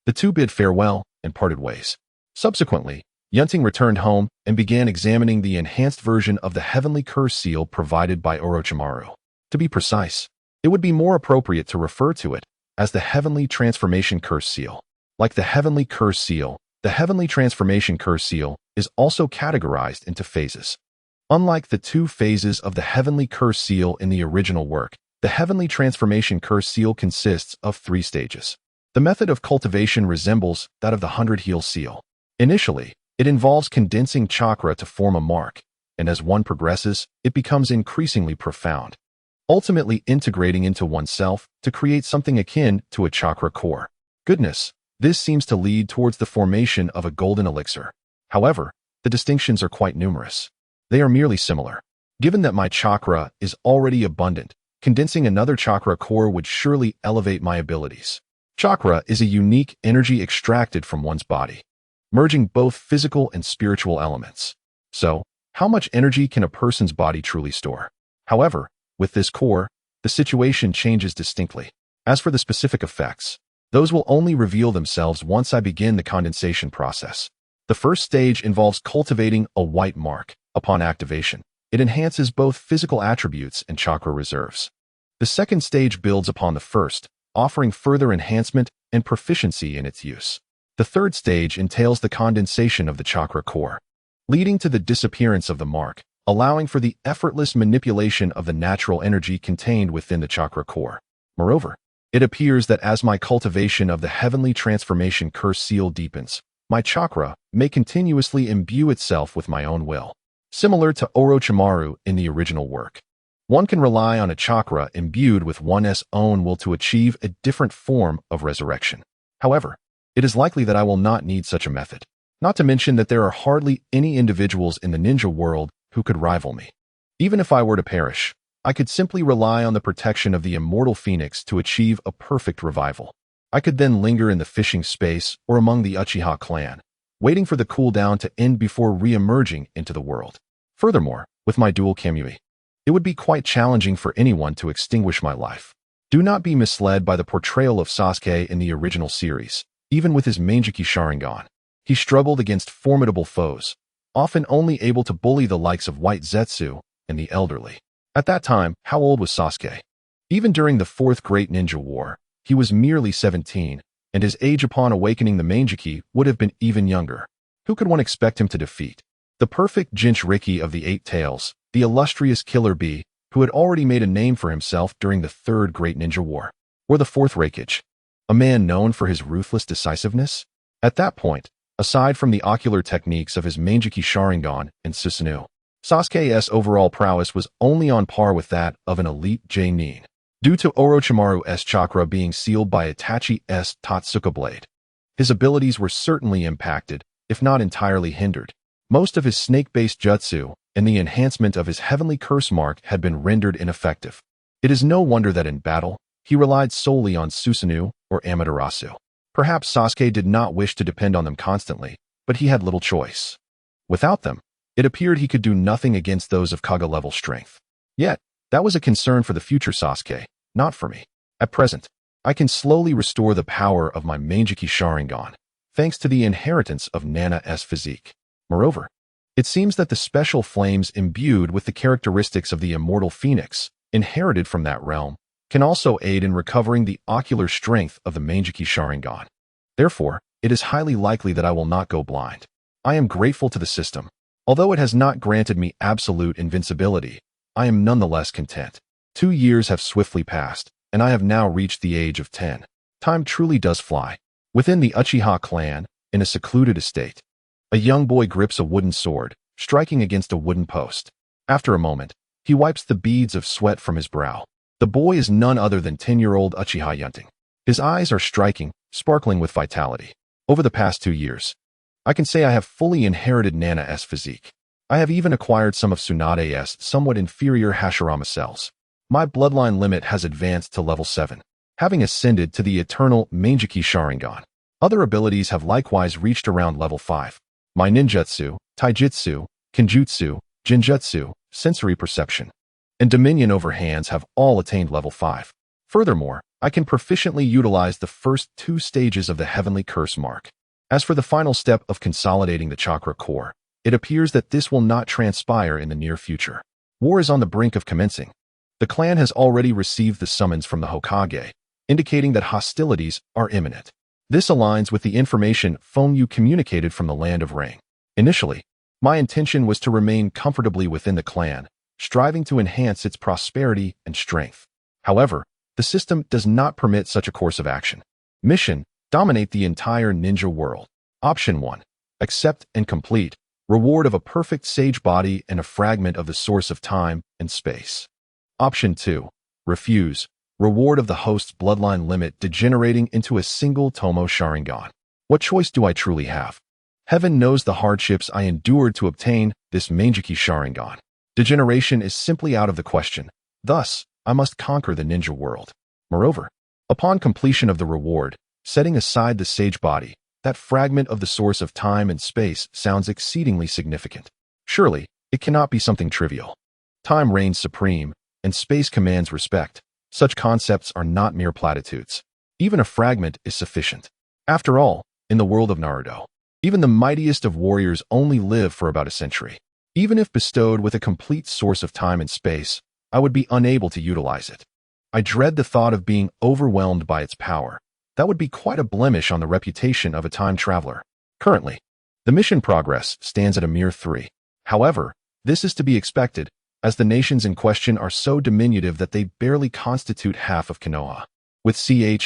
the two bid farewell and parted ways? Subsequently, Yun Ting returned home and began examining the enhanced version of the Heavenly Curse Seal provided by Orochimaru. To be precise, it would be more appropriate to refer to it as the Heavenly Transformation Curse Seal. Like the Heavenly Curse Seal, the Heavenly Transformation Curse Seal is also categorized into phases. Unlike the 2 phases of the Heavenly Curse Seal in the original work, the Heavenly Transformation Curse Seal consists of 3 stages. The method of cultivation resembles that of the 100 Heel Seal. Initially, it involves condensing chakra to form a mark, and as one progresses, it becomes increasingly profound, ultimately integrating into oneself to create something akin to a chakra core. Goodness, this seems to lead towards the formation of a golden elixir. However, the distinctions are quite numerous. They are merely similar. Given that my chakra is already abundant, condensing another chakra core would surely elevate my abilities. Chakra is a unique energy extracted from one's body, merging both physical and spiritual elements. So, how much energy can a person's body truly store? However, with this core, the situation changes distinctly. As for the specific effects, those will only reveal themselves once I begin the condensation process. The first stage involves cultivating a white mark. Upon activation, it enhances both physical attributes and chakra reserves. The second stage builds upon the first, offering further enhancement and proficiency in its use. The third stage entails the condensation of the chakra core, leading to the disappearance of the mark, allowing for the effortless manipulation of the natural energy contained within the chakra core. Moreover, it appears that as my cultivation of the Heavenly Transformation Curse Seal deepens, my chakra may continuously imbue itself with my own will. Similar to Orochimaru in the original work, one can rely on a chakra imbued with one's own will to achieve a different form of resurrection. However, it is likely that I will not need such a method, not to mention that there are hardly any individuals in the ninja world who could rival me. Even if I were to perish, I could simply rely on the protection of the immortal phoenix to achieve a perfect revival. I could then linger in the fishing space or among the Uchiha clan, waiting for the cooldown to end before re-emerging into the world. Furthermore, with my dual Kamui, it would be quite challenging for anyone to extinguish my life. Do not be misled by the portrayal of Sasuke in the original series. Even with his Manjiki Sharingan, he struggled against formidable foes, often only able to bully the likes of White Zetsu and the elderly. At that time, how old was Sasuke? Even during the Fourth Great Ninja War, he was merely 17, and his age upon awakening the Manjiki would have been even younger. Who could one expect him to defeat? The perfect Jinchuriki of the Eight Tails, the illustrious Killer Bee, who had already made a name for himself during the Third Great Ninja War, or the Fourth Raikage, a man known for his ruthless decisiveness? At that point, aside from the ocular techniques of his Manjiki Sharingan and Susanoo, Sasuke's overall prowess was only on par with that of an elite J-Nin, due to Orochimaru's chakra being sealed by Itachi's Totsuka blade. His abilities were certainly impacted, if not entirely hindered. Most of his snake-based jutsu and the enhancement of his heavenly curse mark had been rendered ineffective. It is no wonder that in battle, he relied solely on Susanoo or Amaterasu. Perhaps Sasuke did not wish to depend on them constantly, but he had little choice. Without them, it appeared he could do nothing against those of Kaga-level strength. Yet, that was a concern for the future Sasuke, not for me. At present, I can slowly restore the power of my Manjiki Sharingan, thanks to the inheritance of Nana's physique. Moreover, it seems that the special flames imbued with the characteristics of the immortal phoenix, inherited from that realm, can also aid in recovering the ocular strength of the Manjiki Sharingan. Therefore, it is highly likely that I will not go blind. I am grateful to the system. Although it has not granted me absolute invincibility, I am nonetheless content. 2 years have swiftly passed, and I have now reached the age of 10. Time truly does fly. Within the Uchiha clan, in a secluded estate, a young boy grips a wooden sword, striking against a wooden post. After a moment, he wipes the beads of sweat from his brow. The boy is none other than 10-year-old Uchiha Yun Ting. His eyes are striking, sparkling with vitality. Over the past 2 years, I can say I have fully inherited Nana's physique. I have even acquired some of Tsunade's somewhat inferior Hashirama cells. My bloodline limit has advanced to level 7, having ascended to the eternal Manjiki Sharingan. Other abilities have likewise reached around level 5. My ninjutsu, taijutsu, kenjutsu, genjutsu, sensory perception, and dominion over hands have all attained level 5. Furthermore, I can proficiently utilize the first 2 stages of the heavenly curse mark. As for the final step of consolidating the chakra core, it appears that this will not transpire in the near future. War is on the brink of commencing. The clan has already received the summons from the Hokage, indicating that hostilities are imminent. This aligns with the information Fengyu communicated from the land of Rain. Initially, my intention was to remain comfortably within the clan, striving to enhance its prosperity and strength. However, the system does not permit such a course of action. Mission: dominate the entire ninja world. Option 1. Accept and complete. Reward of a perfect sage body and a fragment of the source of time and space. Option 2. Refuse. Reward of the host's bloodline limit degenerating into a single Tomo Sharingan. What choice do I truly have? Heaven knows the hardships I endured to obtain this Manjiki Sharingan. Degeneration is simply out of the question. Thus, I must conquer the ninja world. Moreover, upon completion of the reward, setting aside the sage body, that fragment of the source of time and space sounds exceedingly significant. Surely, it cannot be something trivial. Time reigns supreme, and space commands respect. Such concepts are not mere platitudes. Even a fragment is sufficient. After all, in the world of Naruto, even the mightiest of warriors only live for about a century. Even if bestowed with a complete source of time and space, I would be unable to utilize it. I dread the thought of being overwhelmed by its power. That would be quite a blemish on the reputation of a time traveler. Currently, the mission progress stands at a mere 3. However, this is to be expected, as the nations in question are so diminutive that they barely constitute half of Konoha, with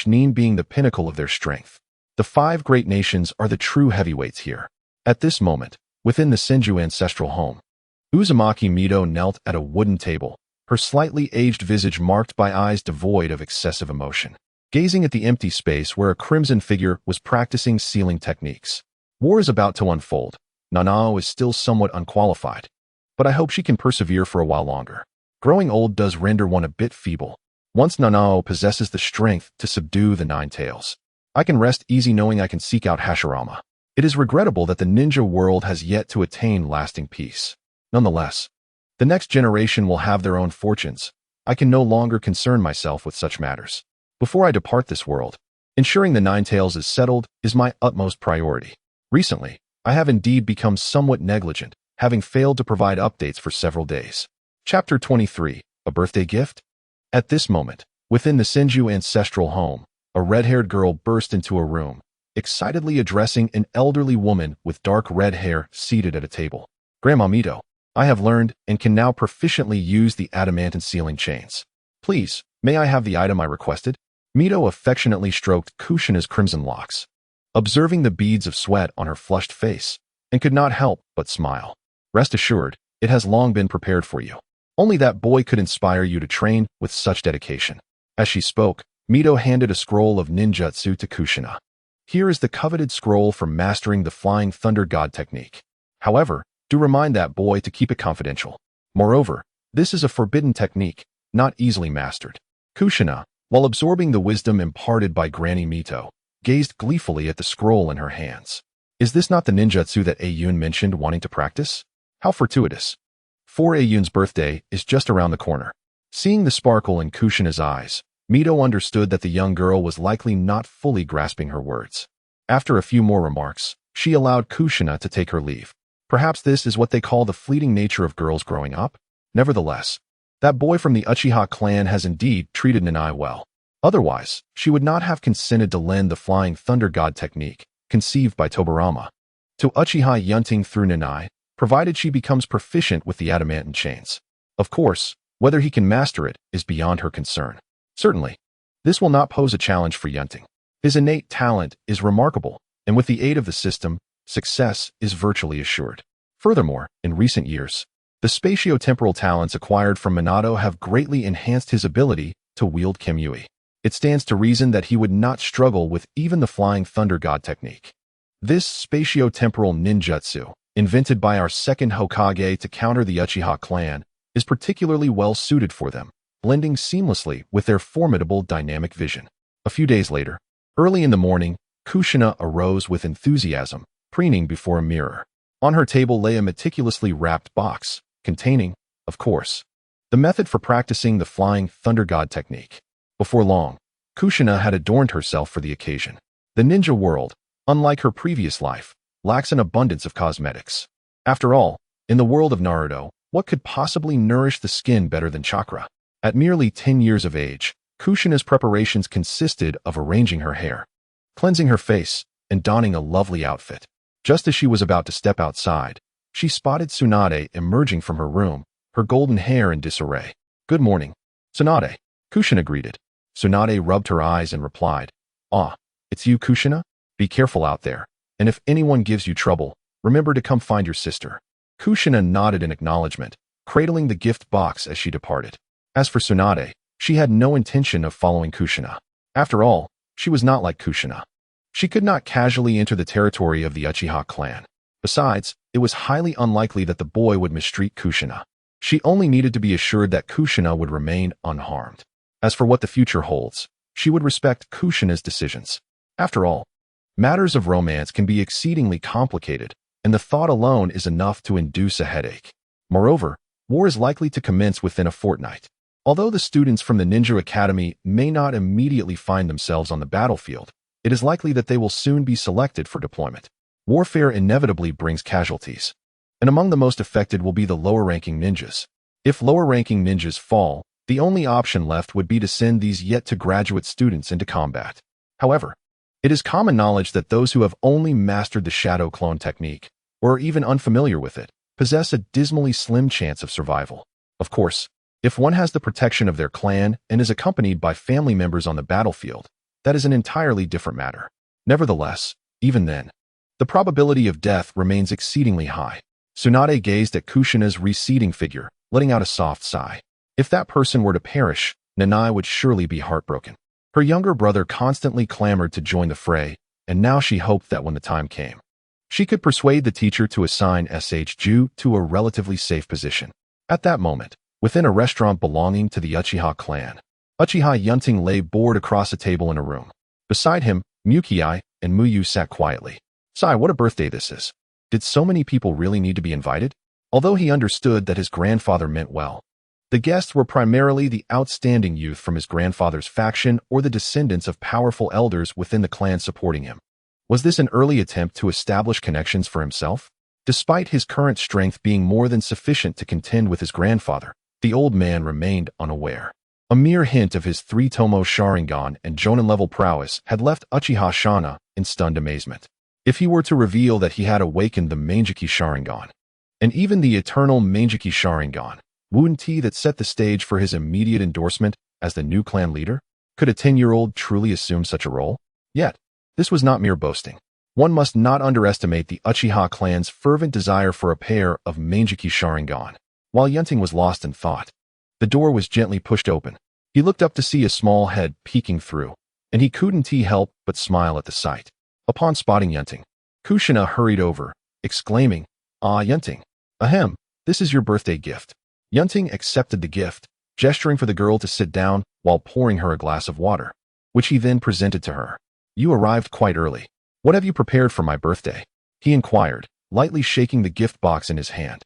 Nin being the pinnacle of their strength. The 5 great nations are the true heavyweights here. At this moment, within the Senju ancestral home, Uzumaki Mido knelt at a wooden table, her slightly aged visage marked by eyes devoid of excessive emotion, gazing at the empty space where a crimson figure was practicing sealing techniques. War is about to unfold. Nanao is still somewhat unqualified, but I hope she can persevere for a while longer. Growing old does render one a bit feeble. Once Nanao possesses the strength to subdue the 9 tails, I can rest easy knowing I can seek out Hashirama. It is regrettable that the ninja world has yet to attain lasting peace. Nonetheless, the next generation will have their own fortunes. I can no longer concern myself with such matters. Before I depart this world, ensuring the Nine Tails is settled is my utmost priority. Recently, I have indeed become somewhat negligent, having failed to provide updates for several days. Chapter 23, A Birthday Gift? At this moment, within the Senju ancestral home, a red-haired girl burst into a room, excitedly addressing an elderly woman with dark red hair seated at a table. Grandma Mito, I have learned and can now proficiently use the adamantine sealing chains. Please, may I have the item I requested? Mito affectionately stroked Kushina's crimson locks, observing the beads of sweat on her flushed face, and could not help but smile. Rest assured, it has long been prepared for you. Only that boy could inspire you to train with such dedication. As she spoke, Mito handed a scroll of ninjutsu to Kushina. Here is the coveted scroll for mastering the Flying Thunder God technique. However, do remind that boy to keep it confidential. Moreover, this is a forbidden technique, not easily mastered. Kushina, while absorbing the wisdom imparted by Granny Mito, gazed gleefully at the scroll in her hands. Is this not the ninjutsu that Ayun mentioned wanting to practice? How fortuitous. For Ayun's birthday is just around the corner. Seeing the sparkle in Kushina's eyes, Mito understood that the young girl was likely not fully grasping her words. After a few more remarks, she allowed Kushina to take her leave. Perhaps this is what they call the fleeting nature of girls growing up? Nevertheless, that boy from the Uchiha clan has indeed treated Nanai well. Otherwise, she would not have consented to lend the Flying Thunder God technique, conceived by Tobarama, to Uchiha Yun Ting through Nanai, provided she becomes proficient with the adamantine chains. Of course, whether he can master it is beyond her concern. Certainly, this will not pose a challenge for Yun Ting. His innate talent is remarkable, and with the aid of the system, success is virtually assured. Furthermore, in recent years, the spatio-temporal talents acquired from Minato have greatly enhanced his ability to wield Kimyui. It stands to reason that he would not struggle with even the Flying Thunder God technique. This spatio-temporal ninjutsu, invented by our second Hokage to counter the Uchiha clan, is particularly well suited for them, blending seamlessly with their formidable dynamic vision. A few days later, early in the morning, Kushina arose with enthusiasm, preening before a mirror. On her table lay a meticulously wrapped box, containing, of course, the method for practicing the Flying Thunder God technique. Before long, Kushina had adorned herself for the occasion. The ninja world, unlike her previous life, lacks an abundance of cosmetics. After all, in the world of Naruto, what could possibly nourish the skin better than chakra? At merely 10 years of age, Kushina's preparations consisted of arranging her hair, cleansing her face, and donning a lovely outfit. Just as she was about to step outside, she spotted Tsunade emerging from her room, her golden hair in disarray. "Good morning, Tsunade," Kushina greeted. Tsunade rubbed her eyes and replied, "Ah, it's you, Kushina? Be careful out there, and if anyone gives you trouble, remember to come find your sister." Kushina nodded in acknowledgement, cradling the gift box as she departed. As for Tsunade, she had no intention of following Kushina. After all, she was not like Kushina. She could not casually enter the territory of the Uchiha clan. Besides, it was highly unlikely that the boy would mistreat Kushina. She only needed to be assured that Kushina would remain unharmed. As for what the future holds, she would respect Kushina's decisions. After all, matters of romance can be exceedingly complicated, and the thought alone is enough to induce a headache. Moreover, war is likely to commence within a fortnight. Although the students from the Ninja Academy may not immediately find themselves on the battlefield, it is likely that they will soon be selected for deployment. Warfare inevitably brings casualties, and among the most affected will be the lower-ranking ninjas. If lower-ranking ninjas fall, the only option left would be to send these yet-to-graduate students into combat. However, it is common knowledge that those who have only mastered the shadow clone technique, or are even unfamiliar with it, possess a dismally slim chance of survival. Of course, if one has the protection of their clan and is accompanied by family members on the battlefield, that is an entirely different matter. Nevertheless, even then, the probability of death remains exceedingly high. Tsunade gazed at Kushina's receding figure, letting out a soft sigh. If that person were to perish, Nanai would surely be heartbroken. Her younger brother constantly clamored to join the fray, and now she hoped that when the time came, she could persuade the teacher to assign Ju to a relatively safe position. At that moment, within a restaurant belonging to the Uchiha clan, Uchiha Yun Ting lay bored across a table in a room. Beside him, Mukiai and Muyu sat quietly. Sigh, what a birthday this is. Did so many people really need to be invited? Although he understood that his grandfather meant well. The guests were primarily the outstanding youth from his grandfather's faction or the descendants of powerful elders within the clan supporting him. Was this an early attempt to establish connections for himself? Despite his current strength being more than sufficient to contend with his grandfather, the old man remained unaware. A mere hint of his 3-tomo Sharingan and Jonin-level prowess had left Uchiha Shana in stunned amazement. If he were to reveal that he had awakened the Mangeki Sharingan, and even the eternal Mangeki Sharingan, Yun Ting that set the stage for his immediate endorsement as the new clan leader, could a 10-year-old truly assume such a role? Yet, this was not mere boasting. One must not underestimate the Uchiha clan's fervent desire for a pair of Mangeki Sharingan. While Yun Ting was lost in thought, the door was gently pushed open. He looked up to see a small head peeking through, and he couldn't help but smile at the sight. Upon spotting Yun Ting, Kushina hurried over, exclaiming, "Ah, Yun Ting. Ahem, this is your birthday gift." Yun Ting accepted the gift, gesturing for the girl to sit down while pouring her a glass of water, which he then presented to her. "You arrived quite early. What have you prepared for my birthday?" he inquired, lightly shaking the gift box in his hand.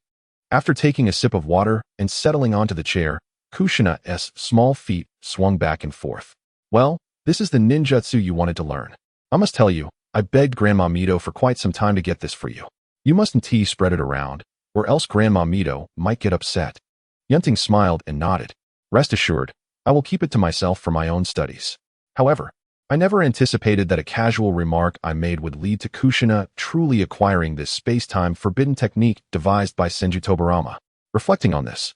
After taking a sip of water and settling onto the chair, Kushina's small feet swung back and forth. "Well, this is the ninjutsu you wanted to learn. I must tell you, I begged Grandma Mito for quite some time to get this for you. You mustn't spread it around, or else Grandma Mito might get upset." Yun Ting smiled and nodded. "Rest assured, I will keep it to myself for my own studies." However, I never anticipated that a casual remark I made would lead to Kushina truly acquiring this space-time forbidden technique devised by Senju Tobarama. Reflecting on this,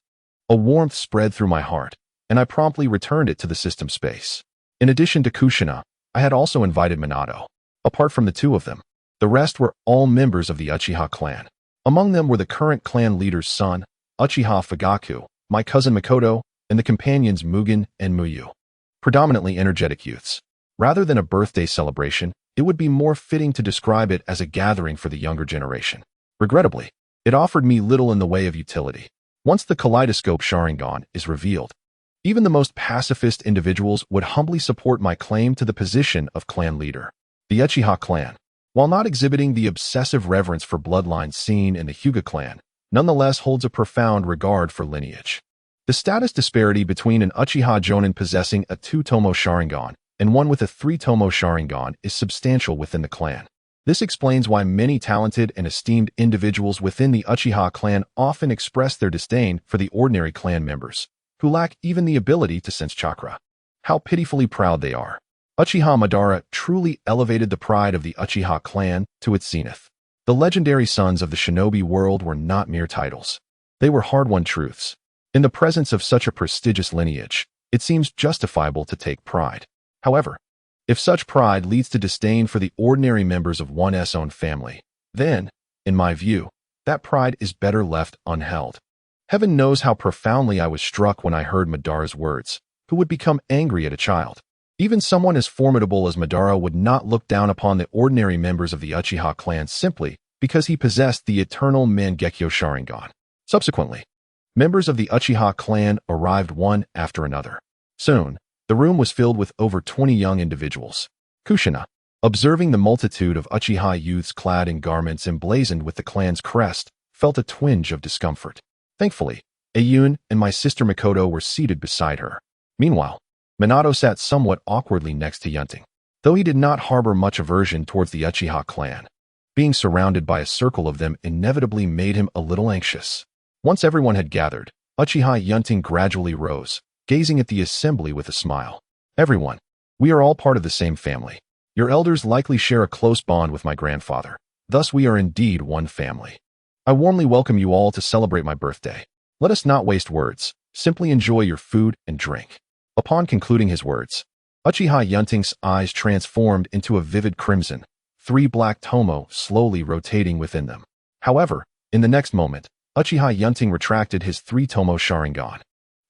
a warmth spread through my heart, and I promptly returned it to the system space. In addition to Kushina, I had also invited Minato. Apart from the two of them, the rest were all members of the Uchiha clan. Among them were the current clan leader's son, Uchiha Fugaku, my cousin Makoto, and the companions Mugen and Muyu. Predominantly energetic youths. Rather than a birthday celebration, it would be more fitting to describe it as a gathering for the younger generation. Regrettably, it offered me little in the way of utility. Once the kaleidoscope Sharingan is revealed, even the most pacifist individuals would humbly support my claim to the position of clan leader. The Uchiha clan, while not exhibiting the obsessive reverence for bloodlines seen in the Hyuga clan, nonetheless holds a profound regard for lineage. The status disparity between an Uchiha Jonin possessing a 2-tomo Sharingan and one with a 3-tomo Sharingan is substantial within the clan. This explains why many talented and esteemed individuals within the Uchiha clan often express their disdain for the ordinary clan members, who lack even the ability to sense chakra. How pitifully proud they are. Uchiha Madara truly elevated the pride of the Uchiha clan to its zenith. The legendary sons of the shinobi world were not mere titles. They were hard-won truths. In the presence of such a prestigious lineage, it seems justifiable to take pride. However, if such pride leads to disdain for the ordinary members of one's own family, then, in my view, that pride is better left unheld. Heaven knows how profoundly I was struck when I heard Madara's words. Who would become angry at a child? Even someone as formidable as Madara would not look down upon the ordinary members of the Uchiha clan simply because he possessed the eternal Mangekyo Sharingan. Subsequently, members of the Uchiha clan arrived one after another. Soon, the room was filled with over 20 young individuals. Kushina, observing the multitude of Uchiha youths clad in garments emblazoned with the clan's crest, felt a twinge of discomfort. Thankfully, Ayun and my sister Makoto were seated beside her. Meanwhile, Minato sat somewhat awkwardly next to Yun Ting, though he did not harbor much aversion towards the Uchiha clan. Being surrounded by a circle of them inevitably made him a little anxious. Once everyone had gathered, Uchiha Yun Ting gradually rose, gazing at the assembly with a smile. "Everyone, we are all part of the same family. Your elders likely share a close bond with my grandfather. Thus we are indeed one family. I warmly welcome you all to celebrate my birthday. Let us not waste words. Simply enjoy your food and drink." Upon concluding his words, Uchiha Yun Ting's eyes transformed into a vivid crimson, 3 black tomo slowly rotating within them. However, in the next moment, Uchiha Yun Ting retracted his 3-tomo Sharingan.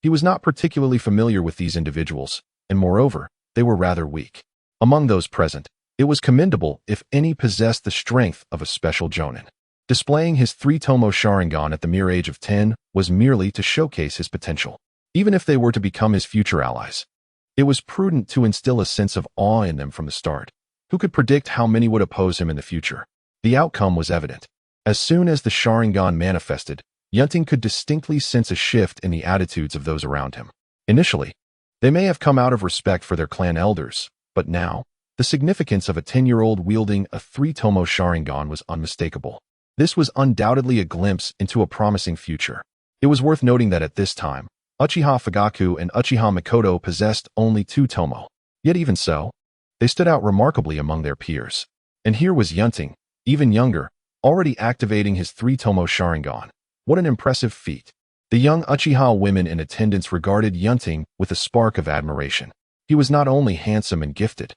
He was not particularly familiar with these individuals, and moreover, they were rather weak. Among those present, it was commendable if any possessed the strength of a special Jonin. Displaying his 3-tomo Sharingan at the mere age of 10 was merely to showcase his potential. Even if they were to become his future allies, it was prudent to instill a sense of awe in them from the start. Who could predict how many would oppose him in the future? The outcome was evident. As soon as the Sharingan manifested, Yun Ting could distinctly sense a shift in the attitudes of those around him. Initially, they may have come out of respect for their clan elders, but now, the significance of a 10-year-old wielding a 3-tomo Sharingan was unmistakable. This was undoubtedly a glimpse into a promising future. It was worth noting that at this time, Uchiha Fugaku and Uchiha Mikoto possessed only 2 tomo. Yet even so, they stood out remarkably among their peers. And here was Yun Ting, even younger, already activating his 3-tomo Sharingan. What an impressive feat. The young Uchiha women in attendance regarded Yun Ting with a spark of admiration. He was not only handsome and gifted,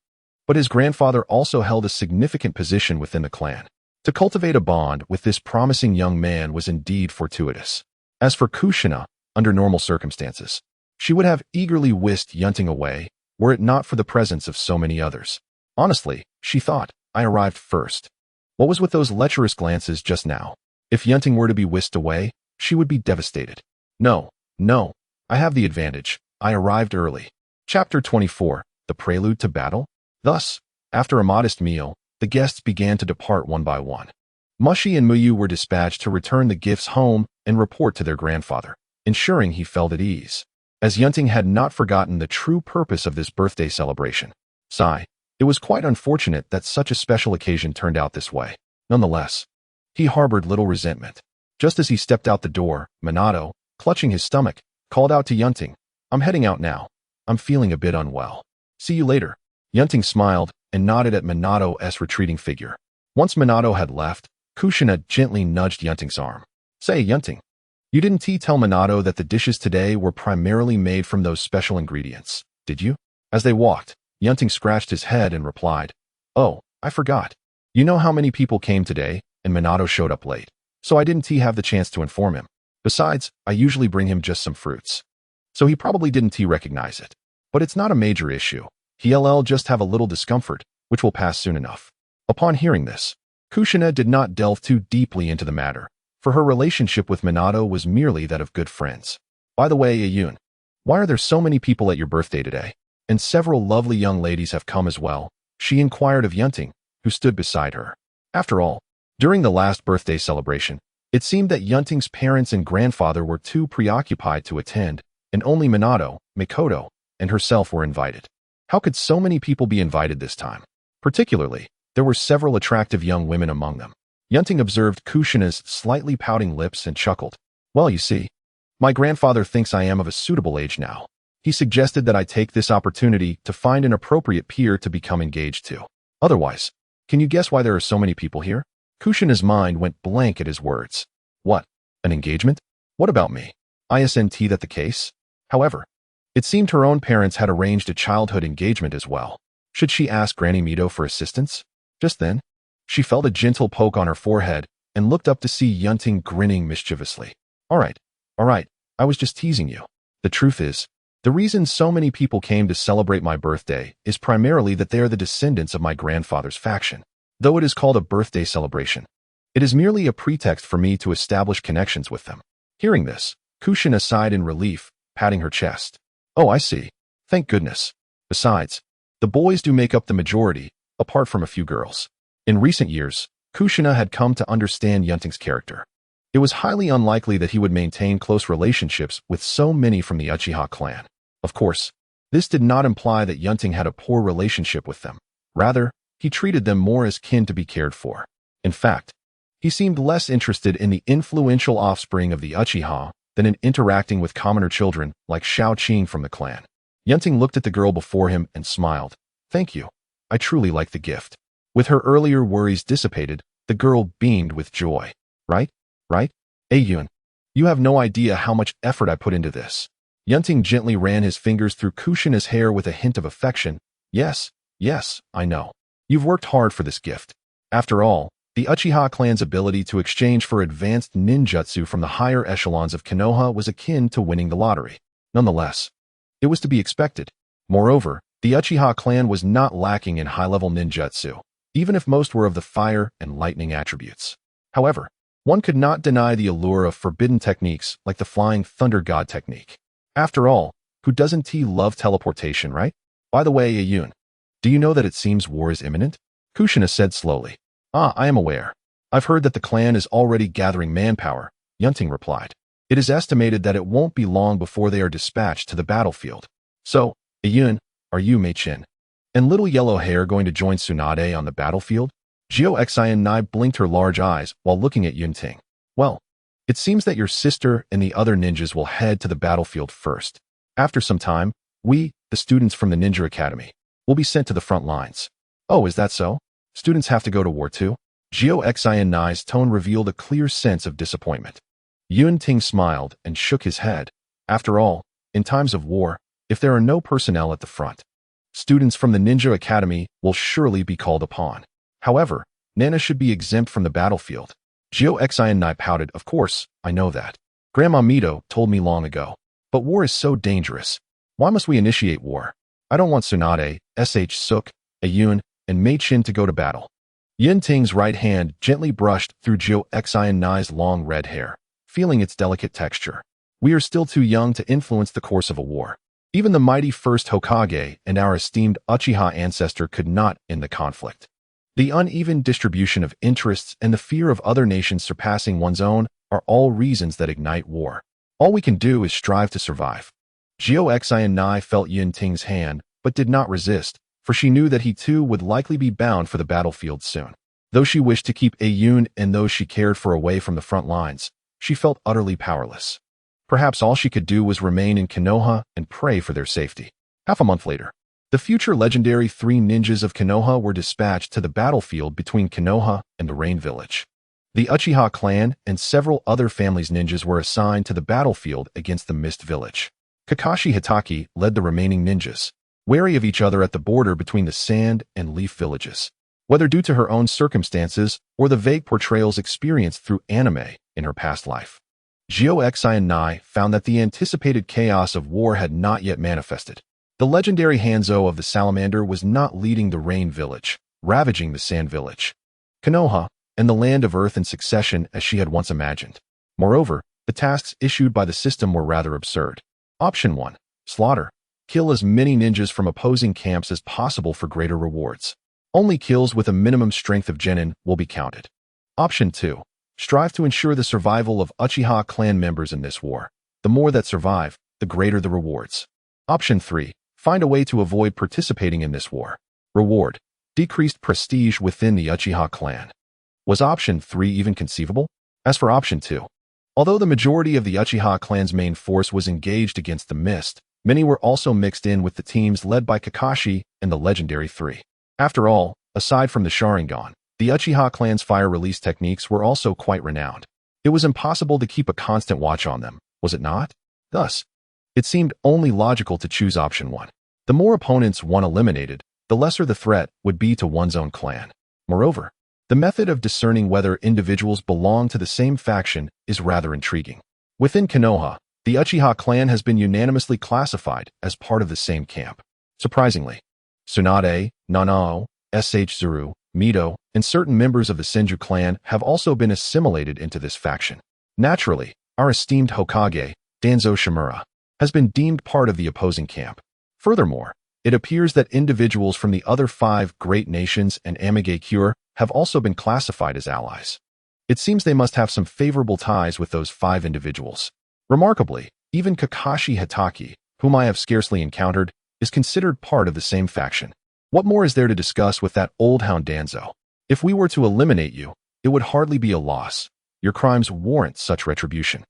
but his grandfather also held a significant position within the clan. To cultivate a bond with this promising young man was indeed fortuitous. As for Kushina, under normal circumstances, she would have eagerly whisked Yun Ting away, were it not for the presence of so many others. Honestly, she thought, I arrived first. What was with those lecherous glances just now? If Yun Ting were to be whisked away, she would be devastated. No, I have the advantage. I arrived early. Chapter 24, The Prelude to Battle. Thus, after a modest meal, the guests began to depart one by one. Mushi and Muyu were dispatched to return the gifts home and report to their grandfather, ensuring he felt at ease, as Yun Ting had not forgotten the true purpose of this birthday celebration. Sigh, it was quite unfortunate that such a special occasion turned out this way. Nonetheless, he harbored little resentment. Just as he stepped out the door, Minato, clutching his stomach, called out to Yun Ting, I'm heading out now. I'm feeling a bit unwell. See you later. Yun Ting smiled and nodded at Minato's retreating figure. Once Minato had left, Kushina gently nudged Yun Ting's arm. Say, Yun Ting, you didn't tell Minato that the dishes today were primarily made from those special ingredients, did you? As they walked, Yun Ting scratched his head and replied, Oh, I forgot. You know how many people came today, and Minato showed up late, so I didn't have the chance to inform him. Besides, I usually bring him just some fruits. So he probably didn't recognize it. But it's not a major issue. He'll just have a little discomfort, which will pass soon enough. Upon hearing this, Kushina did not delve too deeply into the matter, for her relationship with Minato was merely that of good friends. By the way, Yun, why are there so many people at your birthday today? And several lovely young ladies have come as well, she inquired of Yun Ting, who stood beside her. After all, during the last birthday celebration, it seemed that Yun Ting's parents and grandfather were too preoccupied to attend, and only Minato, Mikoto, and herself were invited. How could so many people be invited this time? Particularly, there were several attractive young women among them. Yun Ting observed Kushina's slightly pouting lips and chuckled. Well, you see, my grandfather thinks I am of a suitable age now. He suggested that I take this opportunity to find an appropriate peer to become engaged to. Otherwise, can you guess why there are so many people here? Kushina's mind went blank at his words. What? An engagement? What about me? Isn't that the case? However, it seemed her own parents had arranged a childhood engagement as well. Should she ask Granny Mito for assistance? Just then, she felt a gentle poke on her forehead and looked up to see Yun Ting grinning mischievously. All right, I was just teasing you. The truth is, the reason so many people came to celebrate my birthday is primarily that they are the descendants of my grandfather's faction. Though it is called a birthday celebration, it is merely a pretext for me to establish connections with them. Hearing this, Kushina sighed in relief, patting her chest. Oh, I see. Thank goodness. Besides, the boys do make up the majority, apart from a few girls. In recent years, Kushina had come to understand Yun Ting's character. It was highly unlikely that he would maintain close relationships with so many from the Uchiha clan. Of course, this did not imply that Yun Ting had a poor relationship with them. Rather, he treated them more as kin to be cared for. In fact, he seemed less interested in the influential offspring of the Uchiha than in interacting with commoner children like Shao Qing from the clan. Yun Ting looked at the girl before him and smiled. Thank you. I truly like the gift. With her earlier worries dissipated, the girl beamed with joy. Right? Yun, you have no idea how much effort I put into this. Yun Ting gently ran his fingers through Kushina's hair with a hint of affection. Yes, I know. You've worked hard for this gift. After all, the Uchiha clan's ability to exchange for advanced ninjutsu from the higher echelons of Konoha was akin to winning the lottery. Nonetheless, it was to be expected. Moreover, the Uchiha clan was not lacking in high-level ninjutsu, even if most were of the fire and lightning attributes. However, one could not deny the allure of forbidden techniques like the Flying Thunder God technique. After all, who doesn't love teleportation, right? By the way, Yun, Do you know that it seems war is imminent? Kushina said slowly. Ah, I am aware. I've heard that the clan is already gathering manpower, Yun Ting replied. It is estimated that it won't be long before they are dispatched to the battlefield. So, Yun, are you, Mei Chin, and little yellow hair going to join Tsunade on the battlefield? Gio Xian blinked her large eyes while looking at Yun Ting. Well, it seems that your sister and the other ninjas will head to the battlefield first. After some time, we, the students from the Ninja Academy, will be sent to the front lines. Oh, is that so? Students have to go to war too? Gio Xian's tone revealed a clear sense of disappointment. Yun Ting smiled and shook his head. After all, in times of war, if there are no personnel at the front, students from the Ninja Academy will surely be called upon. However, Nana should be exempt from the battlefield. Gio Xian pouted. Of course, I know that. Grandma Mito told me long ago. But war is so dangerous. Why must we initiate war? I don't want Tsunade, Sh Suk, Ayun, and Mei Chin to go to battle. Yun Ting's right hand gently brushed through Gio Xian's long red hair, feeling its delicate texture. We are still too young to influence the course of a war. Even the mighty first Hokage and our esteemed Uchiha ancestor could not end the conflict. The uneven distribution of interests and the fear of other nations surpassing one's own are all reasons that ignite war. All we can do is strive to survive. Gio Xian felt Yun Ting's hand, but did not resist, for she knew that he too would likely be bound for the battlefield soon. Though she wished to keep Ayun and those she cared for away from the front lines, she felt utterly powerless. Perhaps all she could do was remain in Konoha and pray for their safety. Half a month later, the future legendary 3 ninjas of Konoha were dispatched to the battlefield between Konoha and the Rain Village. The Uchiha clan and several other families' ninjas were assigned to the battlefield against the Mist Village. Kakashi Hitaki led the remaining ninjas, wary of each other at the border between the Sand and Leaf villages. Whether due to her own circumstances or the vague portrayals experienced through anime in her past life, Gio Xian found that the anticipated chaos of war had not yet manifested. The legendary Hanzo of the Salamander was not leading the Rain Village, ravaging the Sand Village, Konoha, and the Land of Earth in succession as she had once imagined. Moreover, the tasks issued by the system were rather absurd. Option 1. Slaughter. Kill as many ninjas from opposing camps as possible for greater rewards. Only kills with a minimum strength of genin will be counted. Option 2. Strive to ensure the survival of Uchiha clan members in this war. The more that survive, the greater the rewards. Option 3. Find a way to avoid participating in this war. Reward. Decreased prestige within the Uchiha clan. Was option 3 even conceivable? As for option 2, although the majority of the Uchiha clan's main force was engaged against the Mist, many were also mixed in with the teams led by Kakashi and the legendary 3. After all, aside from the Sharingan, the Uchiha clan's fire release techniques were also quite renowned. It was impossible to keep a constant watch on them, was it not? Thus, it seemed only logical to choose option 1. The more opponents one eliminated, the lesser the threat would be to one's own clan. Moreover, the method of discerning whether individuals belong to the same faction is rather intriguing. Within Konoha, the Uchiha clan has been unanimously classified as part of the same camp. Surprisingly, Tsunade, Nanao, Zuru, Mito, and certain members of the Senju clan have also been assimilated into this faction. Naturally, our esteemed Hokage, Danzo Shimura, has been deemed part of the opposing camp. Furthermore, it appears that individuals from the other 5 great nations and Amigakure have also been classified as allies. It seems they must have some favorable ties with those 5 individuals. Remarkably, even Kakashi Hitaki, whom I have scarcely encountered, is considered part of the same faction. What more is there to discuss with that old hound Danzo? If we were to eliminate you, it would hardly be a loss. Your crimes warrant such retribution.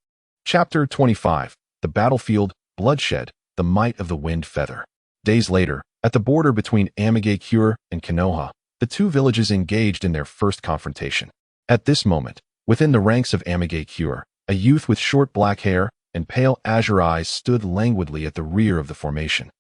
Chapter 25. The Battlefield, Bloodshed, the Might of the Wind Feather. Days later, at the border between Amigakure and Konoha, the 2 villages engaged in their first confrontation. At this moment, within the ranks of Amigakure, a youth with short black hair and pale azure eyes stood languidly at the rear of the formation,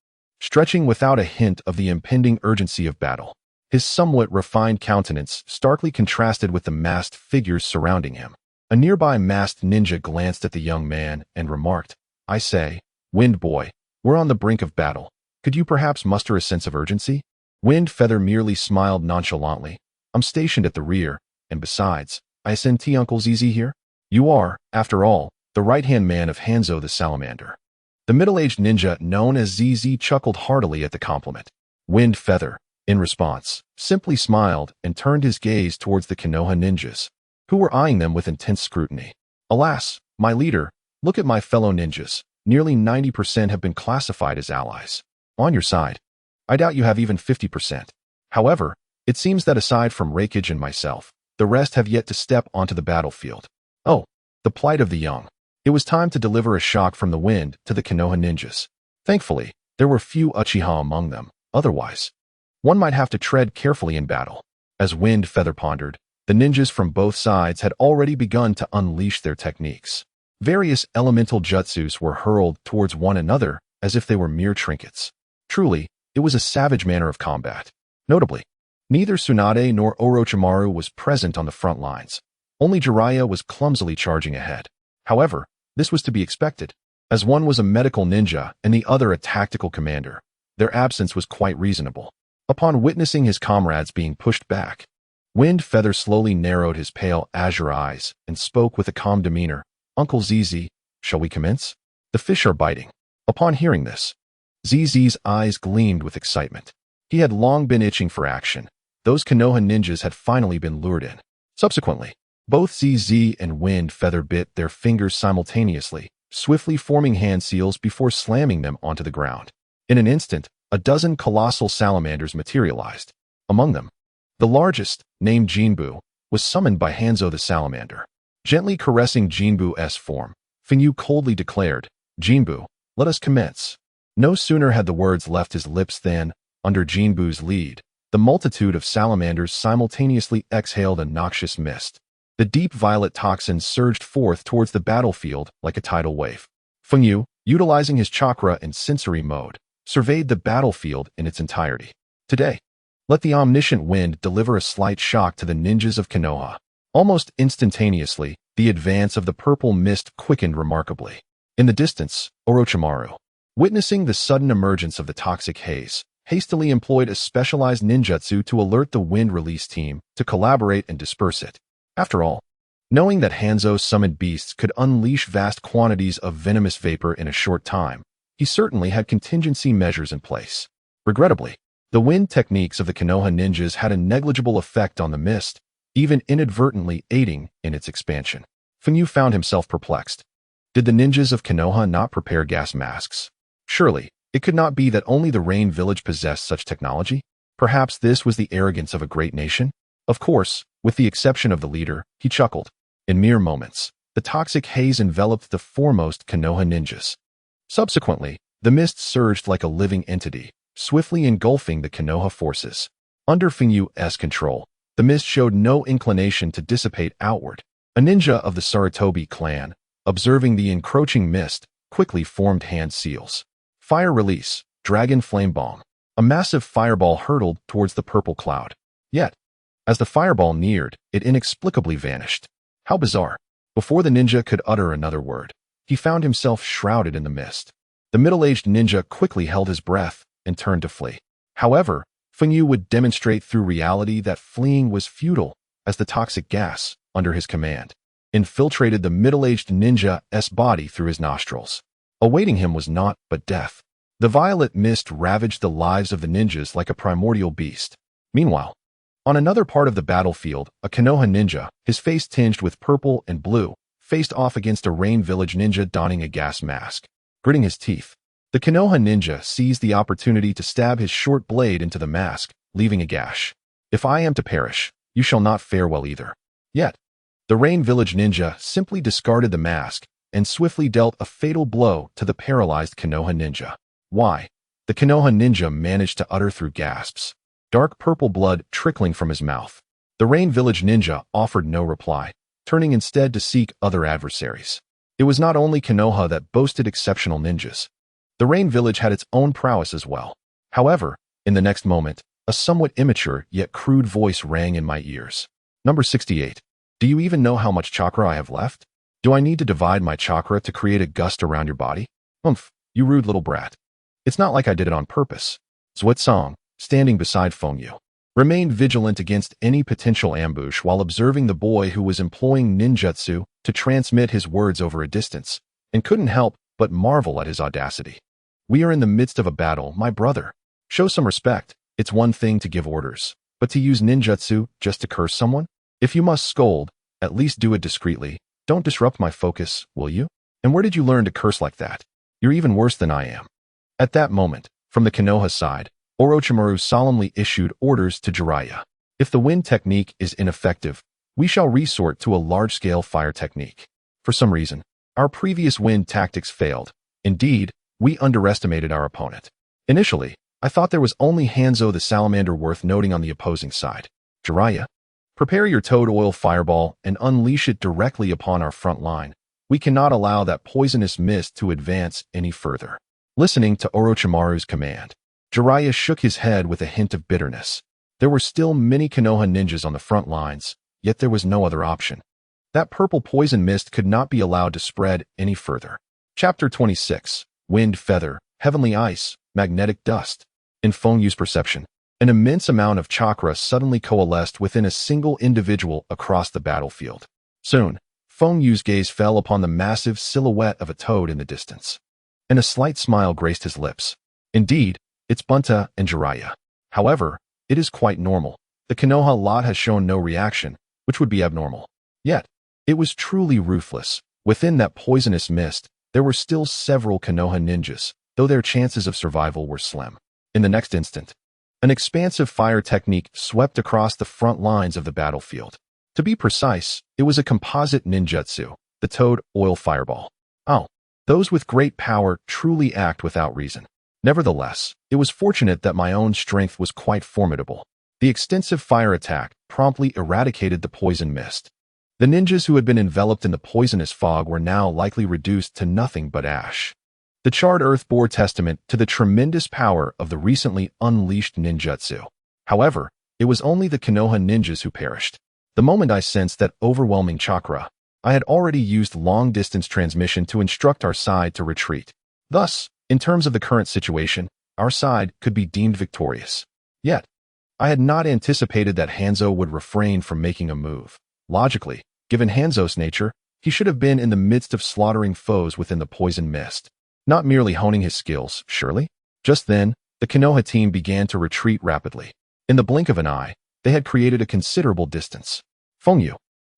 stretching without a hint of the impending urgency of battle. His somewhat refined countenance starkly contrasted with the masked figures surrounding him. A nearby masked ninja glanced at the young man and remarked, "I say, Wind Boy, we're on the brink of battle. Could you perhaps muster a sense of urgency?" Wind Feather merely smiled nonchalantly. "I'm stationed at the rear, and besides, I sent Uncle ZZ here. You are, after all, the right-hand man of Hanzo the Salamander." The middle-aged ninja known as ZZ chuckled heartily at the compliment. Wind Feather, in response, simply smiled and turned his gaze towards the Konoha ninjas, who were eyeing them with intense scrutiny. Alas, my leader, look at my fellow ninjas. Nearly 90% have been classified as allies. On your side, I doubt you have even 50%. However, it seems that aside from Reikage and myself, the rest have yet to step onto the battlefield. Oh, the plight of the young. It was time to deliver a shock from the wind to the Konoha ninjas. Thankfully, there were few Uchiha among them. Otherwise, one might have to tread carefully in battle. As Wind Feather pondered, the ninjas from both sides had already begun to unleash their techniques. Various elemental jutsus were hurled towards one another as if they were mere trinkets. Truly, it was a savage manner of combat. Notably, neither Tsunade nor Orochimaru was present on the front lines. Only Jiraiya was clumsily charging ahead. However, this was to be expected, as one was a medical ninja and the other a tactical commander. Their absence was quite reasonable. Upon witnessing his comrades being pushed back, Wind Feather slowly narrowed his pale azure eyes and spoke with a calm demeanor. Uncle ZZ, shall we commence? The fish are biting. Upon hearing this, ZZ's eyes gleamed with excitement. He had long been itching for action. Those Konoha ninjas had finally been lured in. Subsequently, both ZZ and Wind Feather bit their fingers simultaneously, swiftly forming hand seals before slamming them onto the ground. In an instant, a dozen colossal salamanders materialized. Among them, the largest, named Jinbu, was summoned by Hanzo the salamander. Gently caressing Jinbu's form, Fengyu coldly declared, "Jinbu, let us commence." No sooner had the words left his lips than, under Jinbu's lead, the multitude of salamanders simultaneously exhaled a noxious mist. The deep violet toxin surged forth towards the battlefield like a tidal wave. Fengyu, utilizing his chakra in sensory mode, surveyed the battlefield in its entirety. Today, let the omniscient wind deliver a slight shock to the ninjas of Konoha. Almost instantaneously, the advance of the purple mist quickened remarkably. In the distance, Orochimaru, witnessing the sudden emergence of the toxic haze, hastily employed a specialized ninjutsu to alert the wind release team to collaborate and disperse it. After all, knowing that Hanzo's summoned beasts could unleash vast quantities of venomous vapor in a short time, he certainly had contingency measures in place. Regrettably, the wind techniques of the Konoha ninjas had a negligible effect on the mist, even inadvertently aiding in its expansion. Fengyu found himself perplexed. Did the ninjas of Konoha not prepare gas masks? Surely, it could not be that only the Rain Village possessed such technology? Perhaps this was the arrogance of a great nation? Of course, with the exception of the leader, he chuckled. In mere moments, the toxic haze enveloped the foremost Konoha ninjas. Subsequently, the mist surged like a living entity, swiftly engulfing the Konoha forces. Under Fengyu's control, the mist showed no inclination to dissipate outward. A ninja of the Sarutobi clan, observing the encroaching mist, quickly formed hand seals. Fire release, dragon flame bomb. A massive fireball hurtled towards the purple cloud. Yet, as the fireball neared, it inexplicably vanished. How bizarre. Before the ninja could utter another word, he found himself shrouded in the mist. The middle-aged ninja quickly held his breath and turned to flee. However, Fengyu would demonstrate through reality that fleeing was futile as the toxic gas, under his command, infiltrated the middle-aged ninja's body through his nostrils. Awaiting him was naught but death. The violet mist ravaged the lives of the ninjas like a primordial beast. Meanwhile, on another part of the battlefield, a Konoha ninja, his face tinged with purple and blue, faced off against a Rain Village ninja donning a gas mask. Gritting his teeth, the Konoha ninja seized the opportunity to stab his short blade into the mask, leaving a gash. If I am to perish, you shall not fare well either. Yet, the Rain Village ninja simply discarded the mask and swiftly dealt a fatal blow to the paralyzed Konoha ninja. Why? The Konoha ninja managed to utter through gasps, dark purple blood trickling from his mouth. The Rain Village ninja offered no reply, turning instead to seek other adversaries. It was not only Konoha that boasted exceptional ninjas. The Rain Village had its own prowess as well. However, in the next moment, a somewhat immature yet crude voice rang in my ears. Number 68. Do you even know how much chakra I have left? Do I need to divide my chakra to create a gust around your body? Humph, you rude little brat. It's not like I did it on purpose. Zuetsong, standing beside Fengyu, remained vigilant against any potential ambush while observing the boy who was employing ninjutsu to transmit his words over a distance, and couldn't help but marvel at his audacity. We are in the midst of a battle, my brother. Show some respect, It's one thing to give orders, but to use ninjutsu just to curse someone? If you must scold, at least do it discreetly. Don't disrupt my focus, will you? And where did you learn to curse like that? You're even worse than I am. At that moment, from the Konoha side, Orochimaru solemnly issued orders to Jiraiya. If the wind technique is ineffective, we shall resort to a large-scale fire technique. For some reason, our previous wind tactics failed. Indeed, we underestimated our opponent. Initially, I thought there was only Hanzo the salamander worth noting on the opposing side. Jiraiya, prepare your toad oil fireball and unleash it directly upon our front line. We cannot allow that poisonous mist to advance any further. Listening to Orochimaru's command, Jiraiya shook his head with a hint of bitterness. There were still many Konoha ninjas on the front lines, yet there was no other option. That purple poison mist could not be allowed to spread any further. Chapter 26. Wind Feather, Heavenly Ice, Magnetic Dust. In Feng Yu's perception, an immense amount of chakra suddenly coalesced within a single individual across the battlefield. Soon, Feng Yu's gaze fell upon the massive silhouette of a toad in the distance, and a slight smile graced his lips. Indeed, it's Bunta and Jiraiya. However, it is quite normal. The Konoha lot has shown no reaction, which would be abnormal. Yet, it was truly ruthless. Within that poisonous mist, there were still several Konoha ninjas, though their chances of survival were slim. In the next instant, an expansive fire technique swept across the front lines of the battlefield. To be precise, it was a composite ninjutsu, the toad oil fireball. Oh, those with great power truly act without reason. Nevertheless, it was fortunate that my own strength was quite formidable. The extensive fire attack promptly eradicated the poison mist. The ninjas who had been enveloped in the poisonous fog were now likely reduced to nothing but ash. The charred earth bore testament to the tremendous power of the recently unleashed ninjutsu. However, it was only the Konoha ninjas who perished. The moment I sensed that overwhelming chakra, I had already used long-distance transmission to instruct our side to retreat. Thus, in terms of the current situation, our side could be deemed victorious. Yet, I had not anticipated that Hanzo would refrain from making a move. Logically, given Hanzo's nature, he should have been in the midst of slaughtering foes within the poison mist, not merely honing his skills, surely? Just then, the Konoha team began to retreat rapidly. In the blink of an eye, they had created a considerable distance. Feng Yu,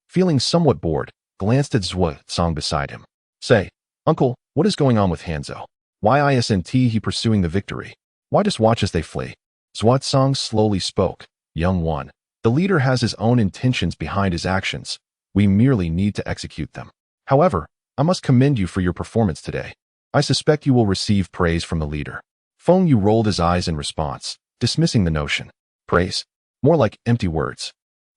feeling somewhat bored, glanced at Zhuo Song beside him. Say, Uncle, what is going on with Hanzo? Why isn't he pursuing the victory? Why just watch as they flee? Zhuo Song slowly spoke. Young one, the leader has his own intentions behind his actions. We merely need to execute them. However, I must commend you for your performance today. I suspect you will receive praise from the leader. Feng Yu rolled his eyes in response, dismissing the notion. Praise? More like empty words.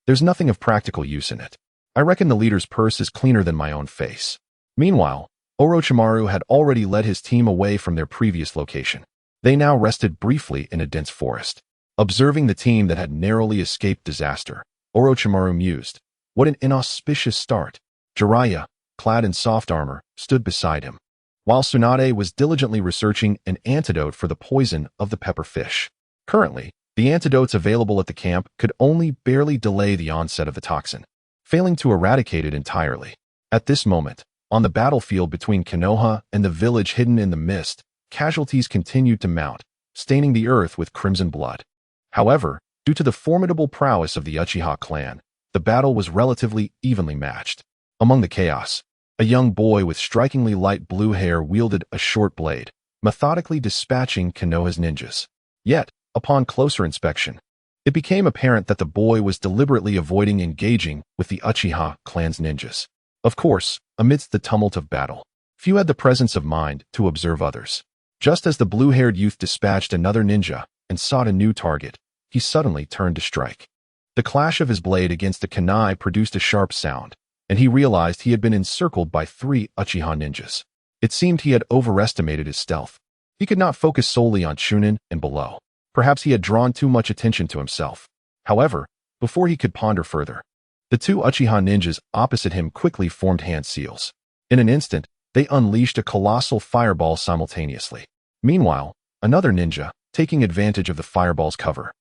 There's nothing of practical use in it. I reckon the leader's purse is cleaner than my own face. Meanwhile, Orochimaru had already led his team away from their previous location. They now rested briefly in a dense forest. Observing the team that had narrowly escaped disaster, Orochimaru mused, what an inauspicious start. Jiraiya, clad in soft armor, stood beside him, while Tsunade was diligently researching an antidote for the poison of the pepper fish. Currently, the antidotes available at the camp could only barely delay the onset of the toxin, failing to eradicate it entirely. At this moment, on the battlefield between Konoha and the village hidden in the mist, casualties continued to mount, staining the earth with crimson blood. However, due to the formidable prowess of the Uchiha clan, the battle was relatively evenly matched. Among the chaos, a young boy with strikingly light blue hair wielded a short blade, methodically dispatching Konoha's ninjas. Yet, upon closer inspection, it became apparent that the boy was deliberately avoiding engaging with the Uchiha clan's ninjas. Of course, amidst the tumult of battle, few had the presence of mind to observe others. Just as the blue-haired youth dispatched another ninja and sought a new target, he suddenly turned to strike. The clash of his blade against the kunai produced a sharp sound, and he realized he had been encircled by 3 Uchiha ninjas. It seemed he had overestimated his stealth. He could not focus solely on Chunin and below. Perhaps he had drawn too much attention to himself. However, before he could ponder further, the 2 Uchiha ninjas opposite him quickly formed hand seals. In an instant, they unleashed a colossal fireball simultaneously. Meanwhile, another ninja, taking advantage of the fireball's cover,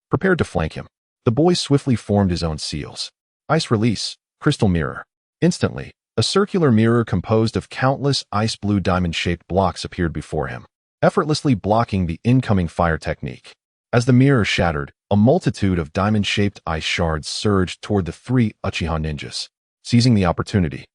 prepared to flank him. The boy swiftly formed his own seals. Ice release, crystal mirror. Instantly, a circular mirror composed of countless ice-blue diamond-shaped blocks appeared before him, effortlessly blocking the incoming fire technique. As the mirror shattered, a multitude of diamond-shaped ice shards surged toward the three Uchiha ninjas. Seizing the opportunity,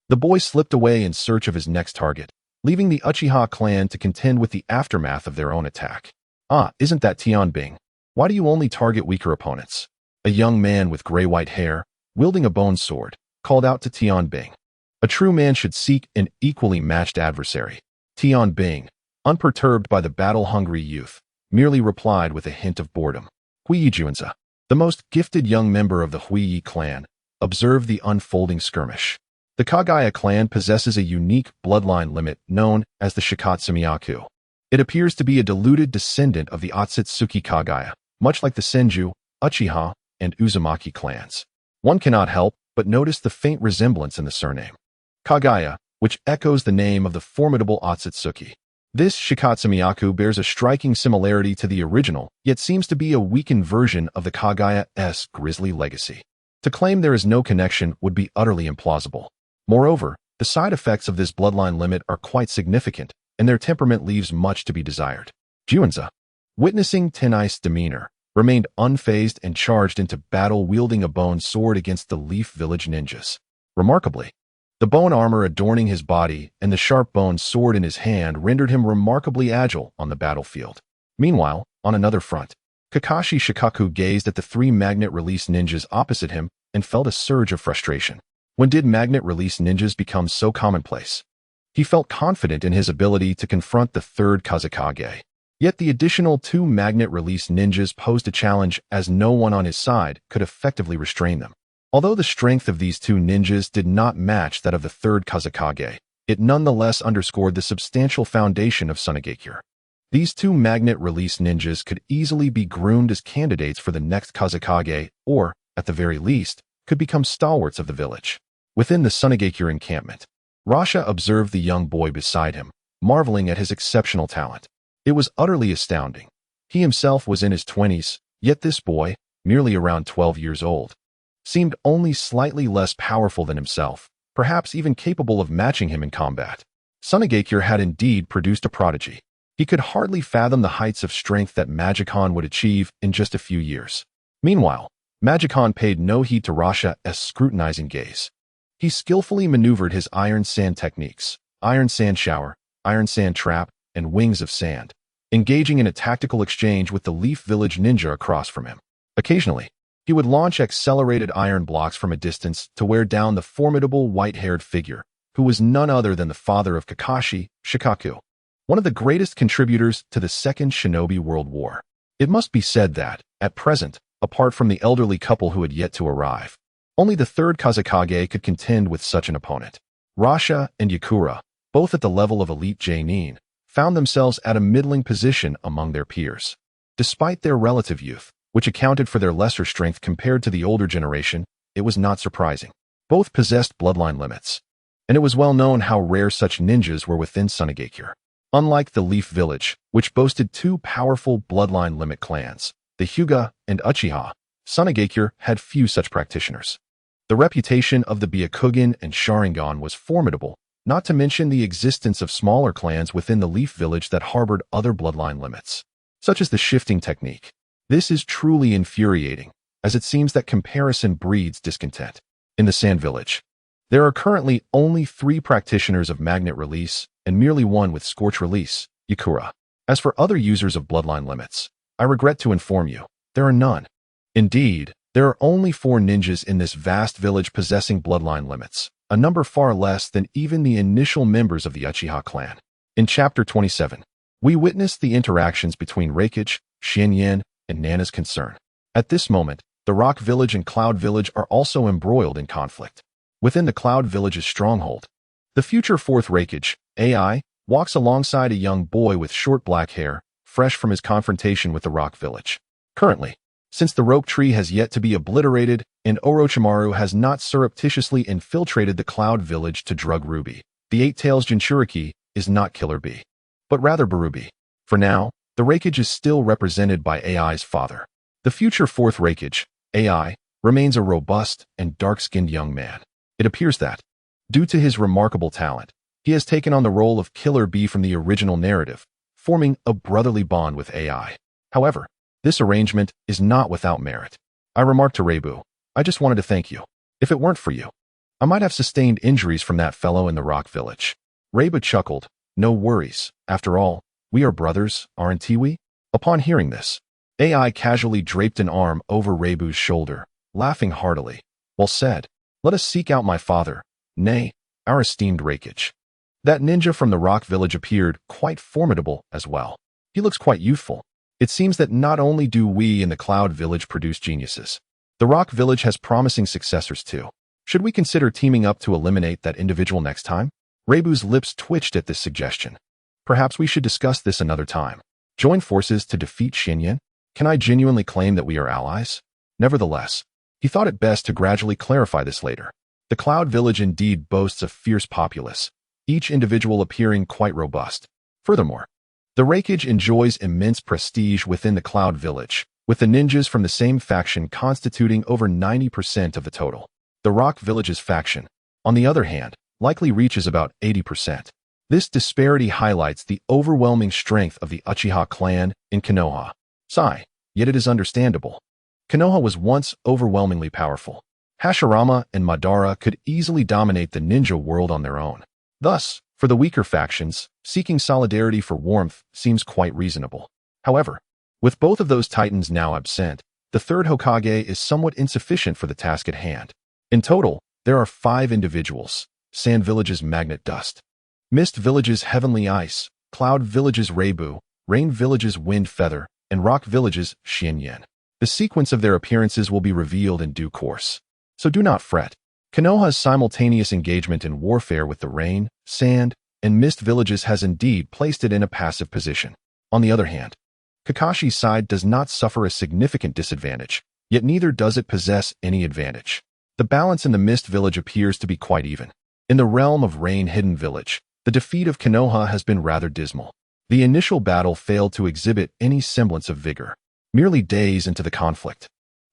the boy slipped away in search of his next target, leaving the Uchiha clan to contend with the aftermath of their own attack. Ah, isn't that Tian Bing? Why do you only target weaker opponents? A young man with gray-white hair, wielding a bone sword, called out to Tian Bing. A true man should seek an equally matched adversary. Tian Bing, unperturbed by the battle-hungry youth, merely replied with a hint of boredom. Huiyi Junzi, the most gifted young member of the Huiyi clan, observed the unfolding skirmish. The Kagaya clan possesses a unique bloodline limit known as the Shikatsumiyaku. It appears to be a diluted descendant of the Otsutsuki Kagaya, much like the Senju, Uchiha, and Uzumaki clans. One cannot help but notice the faint resemblance in the surname Kagaya, which echoes the name of the formidable Otsutsuki. This Shikatsumiyaku bears a striking similarity to the original, yet seems to be a weakened version of the Kagaya's grisly legacy. To claim there is no connection would be utterly implausible. Moreover, the side effects of this bloodline limit are quite significant, and their temperament leaves much to be desired. Junzi, witnessing Tenai's demeanor, remained unfazed and charged into battle wielding a bone sword against the Leaf Village ninjas. Remarkably, the bone armor adorning his body and the sharp bone sword in his hand rendered him remarkably agile on the battlefield. Meanwhile, on another front, Kakashi Shikaku gazed at the three magnet-release ninjas opposite him and felt a surge of frustration. When did magnet-release ninjas become so commonplace? He felt confident in his ability to confront the third Kazekage. Yet the additional two magnet-release ninjas posed a challenge as no one on his side could effectively restrain them. Although the strength of these two ninjas did not match that of the third Kazekage, it nonetheless underscored the substantial foundation of Sunigakure. These two magnet-release ninjas could easily be groomed as candidates for the next Kazekage or, at the very least, could become stalwarts of the village. Within the Sunigakure encampment, Rasha observed the young boy beside him, marveling at his exceptional talent. It was utterly astounding. He himself was in his 20s, yet this boy, merely around 12 years old, seemed only slightly less powerful than himself, perhaps even capable of matching him in combat. Sunigakure had indeed produced a prodigy. He could hardly fathom the heights of strength that Magikon would achieve in just a few years. Meanwhile, Magikon paid no heed to Rasha's scrutinizing gaze. He skillfully maneuvered his iron sand techniques, iron sand shower, iron sand trap, and wings of sand, engaging in a tactical exchange with the Leaf Village ninja across from him. Occasionally, he would launch accelerated iron blocks from a distance to wear down the formidable white-haired figure, who was none other than the father of Kakashi, Shikaku, one of the greatest contributors to the Second Shinobi World War. It must be said that, at present, apart from the elderly couple who had yet to arrive, only the third Kazekage could contend with such an opponent. Rasha and Yakura, both at the level of elite Jonin, found themselves at a middling position among their peers. Despite their relative youth, which accounted for their lesser strength compared to the older generation, it was not surprising. Both possessed bloodline limits, and it was well known how rare such ninjas were within Sunigakure. Unlike the Leaf Village, which boasted two powerful bloodline limit clans, the Hyuga and Uchiha, Sunigakure had few such practitioners. The reputation of the Byakugan and Sharingan was formidable, not to mention the existence of smaller clans within the Leaf Village that harbored other bloodline limits, such as the shifting technique. This is truly infuriating, as it seems that comparison breeds discontent. In the Sand Village, there are currently only 3 practitioners of magnet release and merely one with scorch release, Yakura. As for other users of bloodline limits, I regret to inform you, there are none. Indeed, there are only 4 ninjas in this vast village possessing bloodline limits, a number far less than even the initial members of the Uchiha clan. In Chapter 27, we witnessed the interactions between Reikage, Shenyan, and Nana's concern. At this moment, the Rock Village and Cloud Village are also embroiled in conflict. Within the Cloud Village's stronghold, the future 4th Reikage, AI, walks alongside a young boy with short black hair, fresh from his confrontation with the Rock Village. Currently, since the Rope Tree has yet to be obliterated and Orochimaru has not surreptitiously infiltrated the Cloud Village to drug Ruby, the 8 Tails Jinchuriki is not Killer Bee, but rather Barubi. For now, the Reikage is still represented by AI's father. The future 4th Reikage, AI, remains a robust and dark-skinned young man. It appears that, due to his remarkable talent, he has taken on the role of Killer Bee from the original narrative, forming a brotherly bond with AI. However, This arrangement is not without merit. I remarked to Reibu, I just wanted to thank you. If it weren't for you, I might have sustained injuries from that fellow in the rock village. Reibu chuckled. No worries. After all, we are brothers, aren't we? Upon hearing this, AI casually draped an arm over Reibu's shoulder, laughing heartily. Well said. Let us seek out my father, nay, our esteemed Reikage. That ninja from the rock village appeared quite formidable as well. He looks quite youthful. It seems that not only do we in the Cloud Village produce geniuses, the rock village has promising successors too. Should we consider teaming up to eliminate that individual next time? Reibu's lips twitched at this suggestion. Perhaps we should discuss this another time. Join forces to defeat Xinyan? Can I genuinely claim that we are allies? Nevertheless, he thought it best to gradually clarify this later. The Cloud Village indeed boasts a fierce populace, each individual appearing quite robust. Furthermore, the Reikage enjoys immense prestige within the Cloud Village, with the ninjas from the same faction constituting over 90% of the total. The Rock Village's faction, on the other hand, likely reaches about 80%. This disparity highlights the overwhelming strength of the Uchiha clan in Konoha. Sigh, yet it is understandable. Konoha was once overwhelmingly powerful. Hashirama and Madara could easily dominate the ninja world on their own. Thus, for the weaker factions, seeking solidarity for warmth seems quite reasonable. However, with both of those titans now absent, the third Hokage is somewhat insufficient for the task at hand. In total, there are 5 individuals: Sand Village's Magnet Dust, Mist Village's Heavenly Ice, Cloud Village's Reibu, Rain Village's Wind Feather, and Rock Village's Xinyan. The sequence of their appearances will be revealed in due course. So do not fret. Konoha's simultaneous engagement in warfare with the Rain, Sand, and Mist Villages has indeed placed it in a passive position. On the other hand, Kakashi's side does not suffer a significant disadvantage, yet neither does it possess any advantage. The balance in the Mist Village appears to be quite even. In the realm of Rain Hidden Village, the defeat of Konoha has been rather dismal. The initial battle failed to exhibit any semblance of vigor. Merely days into the conflict,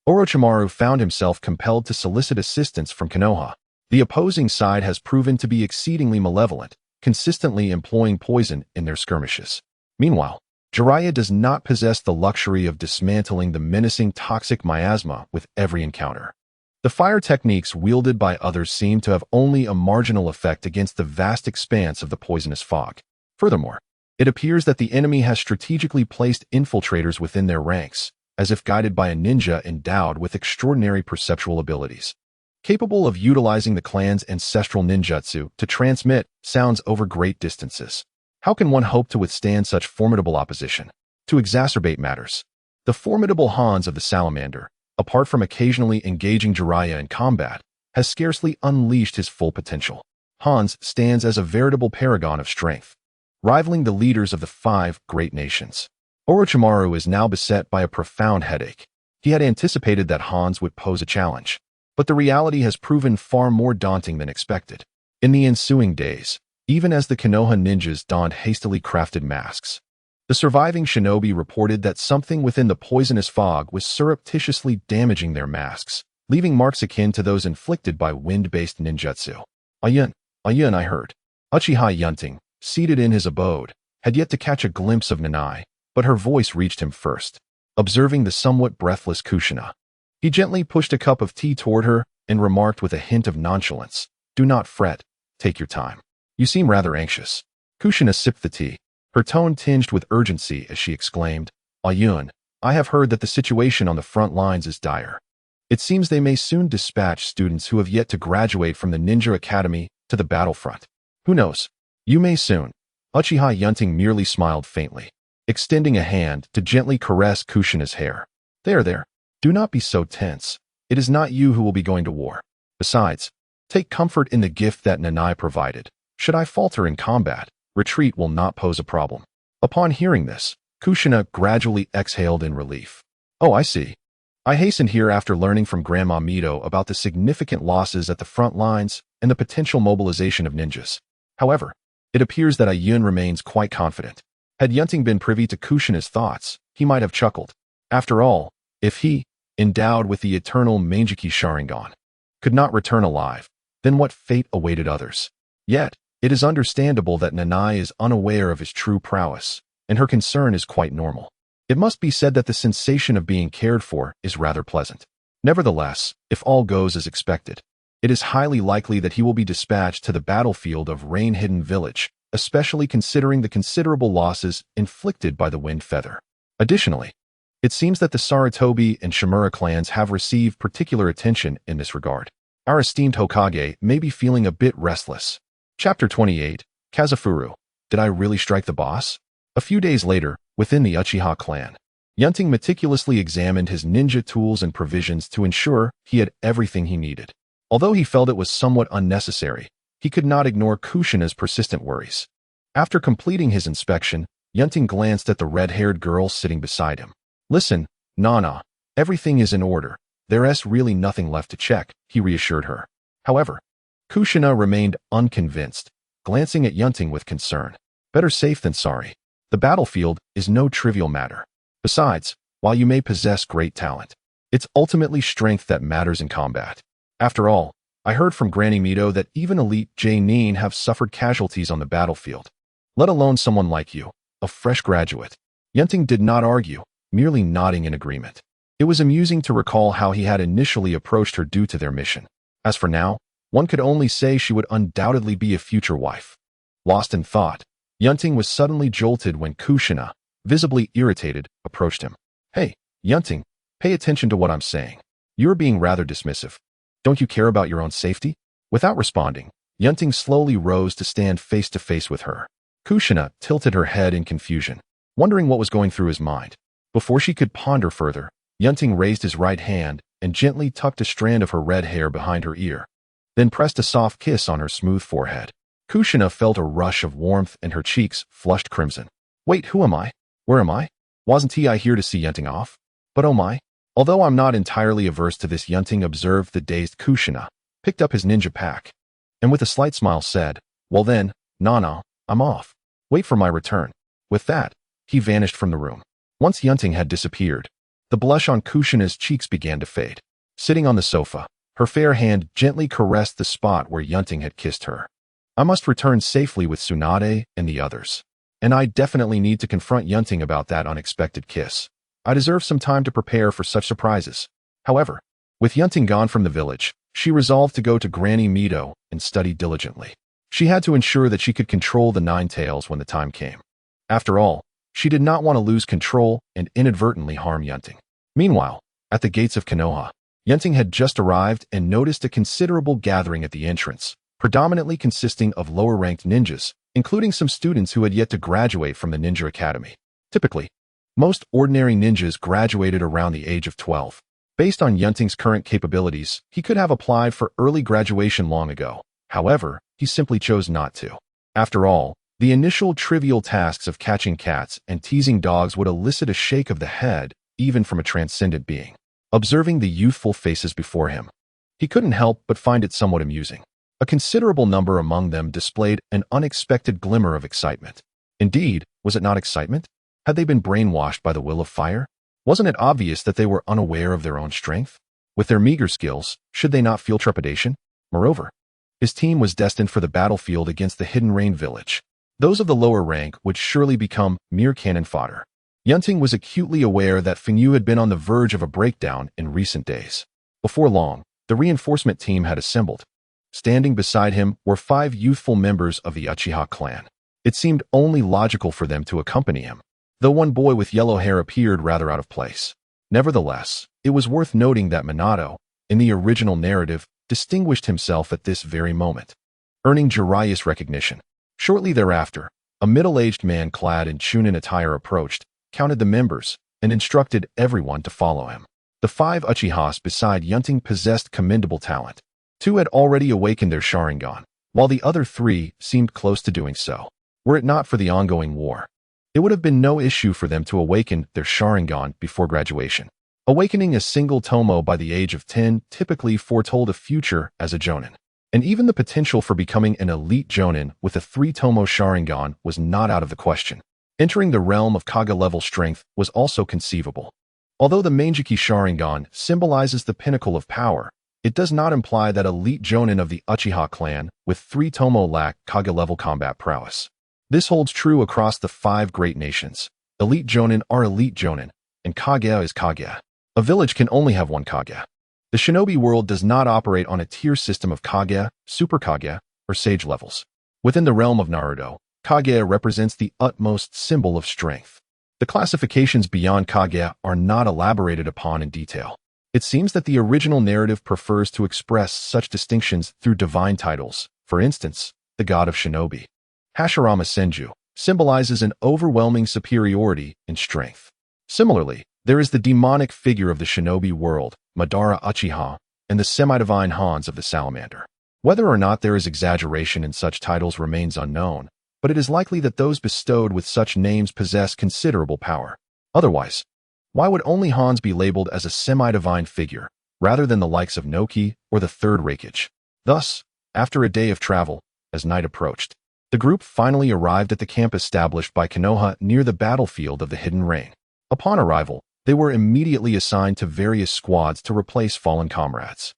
Orochimaru found himself compelled to solicit assistance from Konoha. The opposing side has proven to be exceedingly malevolent, consistently employing poison in their skirmishes. Meanwhile, Jiraiya does not possess the luxury of dismantling the menacing toxic miasma with every encounter. The fire techniques wielded by others seem to have only a marginal effect against the vast expanse of the poisonous fog. Furthermore, it appears that the enemy has strategically placed infiltrators within their ranks, as if guided by a ninja endowed with extraordinary perceptual abilities, capable of utilizing the clan's ancestral ninjutsu to transmit sounds over great distances. How can one hope to withstand such formidable opposition? To exacerbate matters, the formidable Hans of the Salamander, apart from occasionally engaging Jiraiya in combat, has scarcely unleashed his full potential. Hans stands as a veritable paragon of strength, rivaling the leaders of the 5 great nations. Orochimaru is now beset by a profound headache. He had anticipated that Hans would pose a challenge, but the reality has proven far more daunting than expected. In the ensuing days, even as the Konoha ninjas donned hastily crafted masks, the surviving shinobi reported that something within the poisonous fog was surreptitiously damaging their masks, leaving marks akin to those inflicted by wind-based ninjutsu. Ayun, I heard. Uchiha Yun Ting, seated in his abode, had yet to catch a glimpse of Nanai, but her voice reached him first. Observing the somewhat breathless Kushina, he gently pushed a cup of tea toward her and remarked with a hint of nonchalance, "Do not fret, take your time. You seem rather anxious." Kushina sipped the tea, her tone tinged with urgency as she exclaimed, "Ayun, I have heard that the situation on the front lines is dire. It seems they may soon dispatch students who have yet to graduate from the Ninja Academy to the battlefront. Who knows? You may soon." Uchiha Yun Ting merely smiled faintly, extending a hand to gently caress Kushina's hair. There. Do not be so tense. It is not you who will be going to war. Besides, take comfort in the gift that Nanai provided. Should I falter in combat, retreat will not pose a problem." Upon hearing this, Kushina gradually exhaled in relief. "Oh, I see. I hastened here after learning from Grandma Mito about the significant losses at the front lines and the potential mobilization of ninjas. However, it appears that Ayun remains quite confident." Had Yun Ting been privy to Kushina's thoughts, he might have chuckled. After all, if he, endowed with the eternal Mangeki Sharingan, could not return alive, then what fate awaited others? Yet, it is understandable that Nanai is unaware of his true prowess, and her concern is quite normal. It must be said that the sensation of being cared for is rather pleasant. Nevertheless, if all goes as expected, it is highly likely that he will be dispatched to the battlefield of Rain-Hidden Village, especially considering the considerable losses inflicted by the Wind Feather. Additionally, it seems that the Sarutobi and Shimura clans have received particular attention in this regard. Our esteemed Hokage may be feeling a bit restless. Chapter 28, Kazufuru. Did I really strike the boss? A few days later, within the Uchiha clan, Yun Ting meticulously examined his ninja tools and provisions to ensure he had everything he needed. Although he felt it was somewhat unnecessary, he could not ignore Kushina's persistent worries. After completing his inspection, Yun Ting glanced at the red-haired girl sitting beside him. Listen, Nana, everything is in order. There's really nothing left to check, he reassured her. However, Kushina remained unconvinced, glancing at Yun Ting with concern. Better safe than sorry. The battlefield is no trivial matter. Besides, while you may possess great talent, it's ultimately strength that matters in combat. After all, I heard from Granny Mito that even elite J-nin have suffered casualties on the battlefield, let alone someone like you, a fresh graduate. Yun Ting did not argue, merely nodding in agreement. It was amusing to recall how he had initially approached her due to their mission. As for now, one could only say she would undoubtedly be a future wife. Lost in thought, Yun Ting was suddenly jolted when Kushina, visibly irritated, approached him. Hey, Yun Ting, pay attention to what I'm saying. You're being rather dismissive. Don't you care about your own safety? Without responding, Yun Ting slowly rose to stand face to face with her. Kushina tilted her head in confusion, wondering what was going through his mind. Before she could ponder further, Yun Ting raised his right hand and gently tucked a strand of her red hair behind her ear, then pressed a soft kiss on her smooth forehead. Kushina felt a rush of warmth and her cheeks flushed crimson. Wait, who am I? Where am I? Wasn't I here to see Yun Ting off? But oh my. Although I'm not entirely averse to this, Yun Ting observed the dazed Kushina, picked up his ninja pack, and with a slight smile said, well then, Nana, I'm off. Wait for my return. With that, he vanished from the room. Once Yun Ting had disappeared, the blush on Kushina's cheeks began to fade. Sitting on the sofa, her fair hand gently caressed the spot where Yun Ting had kissed her. I must return safely with Tsunade and the others. And I definitely need to confront Yun Ting about that unexpected kiss. I deserve some time to prepare for such surprises. However, with Yun Ting gone from the village, she resolved to go to Granny Mito and study diligently. She had to ensure that she could control the Nine Tails when the time came. After all, she did not want to lose control and inadvertently harm Yun Ting. Meanwhile, at the gates of Konoha, Yun Ting had just arrived and noticed a considerable gathering at the entrance, predominantly consisting of lower-ranked ninjas, including some students who had yet to graduate from the Ninja Academy. Typically, most ordinary ninjas graduated around the age of 12. Based on Yun Ting's current capabilities, he could have applied for early graduation long ago. However, he simply chose not to. After all, the initial trivial tasks of catching cats and teasing dogs would elicit a shake of the head, even from a transcendent being. Observing the youthful faces before him, he couldn't help but find it somewhat amusing. A considerable number among them displayed an unexpected glimmer of excitement. Indeed, was it not excitement? Had they been brainwashed by the will of fire? Wasn't it obvious that they were unaware of their own strength? With their meager skills, should they not feel trepidation? Moreover, his team was destined for the battlefield against the Hidden Rain village. Those of the lower rank would surely become mere cannon fodder. Yun Ting was acutely aware that Fengyu had been on the verge of a breakdown in recent days. Before long, the reinforcement team had assembled. Standing beside him were 5 youthful members of the Uchiha clan. It seemed only logical for them to accompany him, though one boy with yellow hair appeared rather out of place. Nevertheless, it was worth noting that Minato, in the original narrative, distinguished himself at this very moment, earning Jiraiya's recognition. Shortly thereafter, a middle-aged man clad in Chunin attire approached, counted the members, and instructed everyone to follow him. The 5 Uchihas beside Yun Ting possessed commendable talent. 2 had already awakened their Sharingan, while the other 3 seemed close to doing so. Were it not for the ongoing war, it would have been no issue for them to awaken their Sharingan before graduation. Awakening a single Tomo by the age of 10 typically foretold a future as a Jonin, and even the potential for becoming an elite Jonin with a 3-Tomo Sharingan was not out of the question. Entering the realm of Kaga-level strength was also conceivable. Although the Manjiki Sharingan symbolizes the pinnacle of power, it does not imply that elite Jonin of the Uchiha clan with 3-Tomo lack Kaga-level combat prowess. This holds true across the 5 great nations. Elite Jonin are Elite Jonin, and Kage is Kage. A village can only have one Kage. The shinobi world does not operate on a tier system of Kage, Super Kage, or Sage levels. Within the realm of Naruto, Kage represents the utmost symbol of strength. The classifications beyond Kage are not elaborated upon in detail. It seems that the original narrative prefers to express such distinctions through divine titles. For instance, the god of shinobi, Hashirama Senju, symbolizes an overwhelming superiority in strength. Similarly, there is the demonic figure of the shinobi world, Madara Uchiha, and the semi-divine Hans of the salamander. Whether or not there is exaggeration in such titles remains unknown, but it is likely that those bestowed with such names possess considerable power. Otherwise, why would only Hans be labeled as a semi-divine figure, rather than the likes of Noki or the Third Reikage? Thus, after a day of travel, as night approached, the group finally arrived at the camp established by Konoha near the battlefield of the Hidden Rain. Upon arrival, they were immediately assigned to various squads to replace fallen comrades.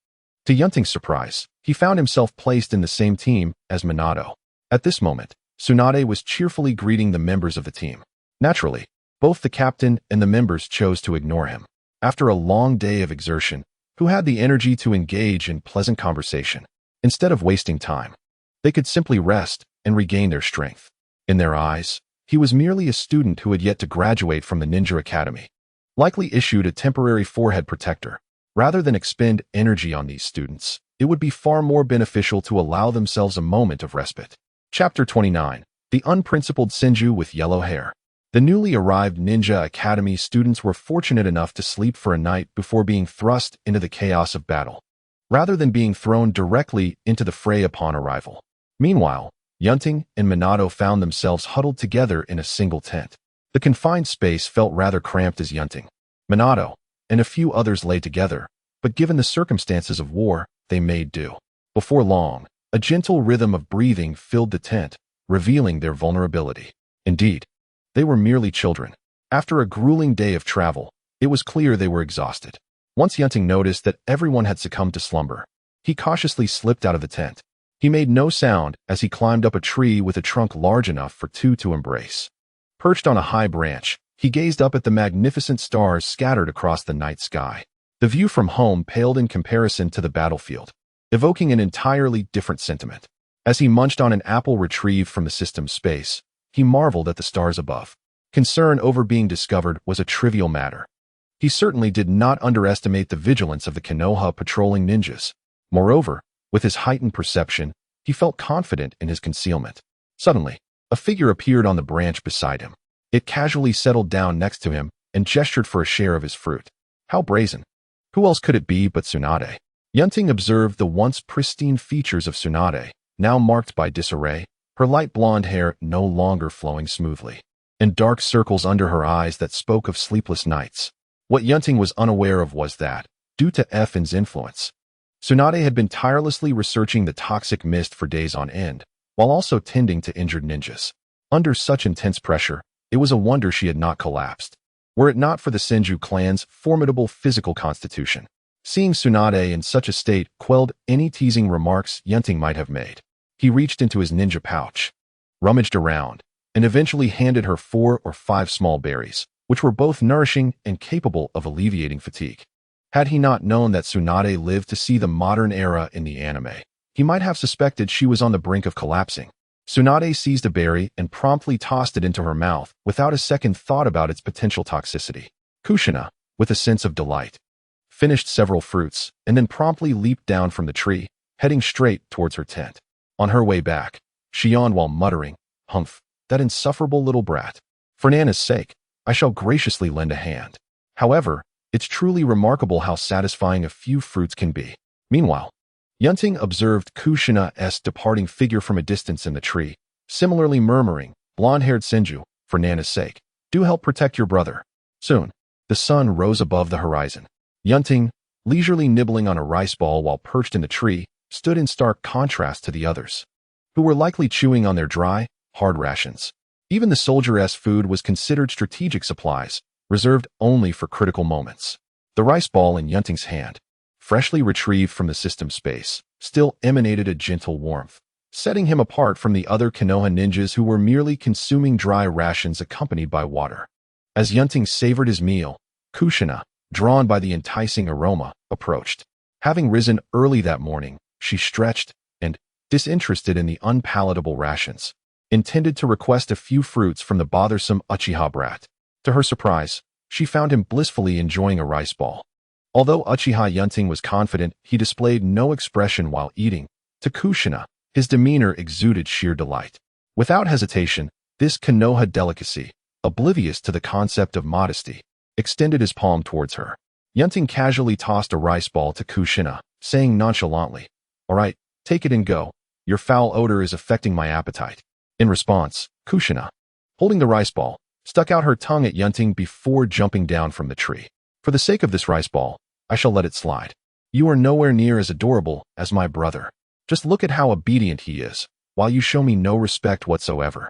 To Yun Ting's surprise, he found himself placed in the same team as Minato. At this moment, Tsunade was cheerfully greeting the members of the team. Naturally, both the captain and the members chose to ignore him. After a long day of exertion, who had the energy to engage in pleasant conversation? Instead of wasting time, they could simply rest and regain their strength. In their eyes, he was merely a student who had yet to graduate from the Ninja Academy, likely issued a temporary forehead protector. Rather than expend energy on these students, it would be far more beneficial to allow themselves a moment of respite. Chapter 29. The Unprincipled Senju with Yellow Hair. The newly arrived Ninja Academy students were fortunate enough to sleep for a night before being thrust into the chaos of battle, rather than being thrown directly into the fray upon arrival. Meanwhile, Yun Ting and Minato found themselves huddled together in a single tent. The confined space felt rather cramped as Yun Ting, Minato, and a few others lay together, but given the circumstances of war, they made do. Before long, a gentle rhythm of breathing filled the tent, revealing their vulnerability. Indeed, they were merely children. After a grueling day of travel, it was clear they were exhausted. Once Yun Ting noticed that everyone had succumbed to slumber, he cautiously slipped out of the tent. He made no sound as he climbed up a tree with a trunk large enough for two to embrace. Perched on a high branch, he gazed up at the magnificent stars scattered across the night sky. The view from home paled in comparison to the battlefield, evoking an entirely different sentiment. As he munched on an apple retrieved from the system's space, he marveled at the stars above. Concern over being discovered was a trivial matter. He certainly did not underestimate the vigilance of the Konoha patrolling ninjas. Moreover, with his heightened perception, he felt confident in his concealment. Suddenly, a figure appeared on the branch beside him. It casually settled down next to him and gestured for a share of his fruit. How brazen! Who else could it be but Tsunade? Yun Ting observed the once pristine features of Tsunade, now marked by disarray, her light blonde hair no longer flowing smoothly, and dark circles under her eyes that spoke of sleepless nights. What Yun Ting was unaware of was that, due to Fn's influence, Tsunade had been tirelessly researching the toxic mist for days on end, while also tending to injured ninjas. Under such intense pressure, it was a wonder she had not collapsed, were it not for the Senju clan's formidable physical constitution. Seeing Tsunade in such a state quelled any teasing remarks Yun Ting might have made. He reached into his ninja pouch, rummaged around, and eventually handed her 4 or 5 small berries, which were both nourishing and capable of alleviating fatigue. Had he not known that Tsunade lived to see the modern era in the anime, he might have suspected she was on the brink of collapsing. Tsunade seized a berry and promptly tossed it into her mouth without a second thought about its potential toxicity. Kushina, with a sense of delight, finished several fruits and then promptly leaped down from the tree, heading straight towards her tent. On her way back, she yawned while muttering, "Humph, that insufferable little brat. For Nana's sake, I shall graciously lend a hand." However, it's truly remarkable how satisfying a few fruits can be. Meanwhile, Yun Ting observed Kushina's departing figure from a distance in the tree, similarly murmuring, "Blonde-haired Senju, for Nana's sake, do help protect your brother." Soon, the sun rose above the horizon. Yun Ting, leisurely nibbling on a rice ball while perched in the tree, stood in stark contrast to the others, who were likely chewing on their dry, hard rations. Even the soldier-s food was considered strategic supplies, reserved only for critical moments. The rice ball in Yun Ting's hand, freshly retrieved from the system space, still emanated a gentle warmth, setting him apart from the other Konoha ninjas who were merely consuming dry rations accompanied by water. As Yun Ting savored his meal, Kushina, drawn by the enticing aroma, approached. Having risen early that morning, she stretched and, disinterested in the unpalatable rations, intended to request a few fruits from the bothersome Uchiha brat. To her surprise, she found him blissfully enjoying a rice ball. Although Uchiha Yun Ting was confident, he displayed no expression while eating. To Kushina, his demeanor exuded sheer delight. Without hesitation, this Konoha delicacy, oblivious to the concept of modesty, extended his palm towards her. Yun Ting casually tossed a rice ball to Kushina, saying nonchalantly, "All right, take it and go. Your foul odor is affecting my appetite." In response, Kushina, holding the rice ball, stuck out her tongue at Yun Ting before jumping down from the tree. "For the sake of this rice ball, I shall let it slide. You are nowhere near as adorable as my brother. Just look at how obedient he is, while you show me no respect whatsoever."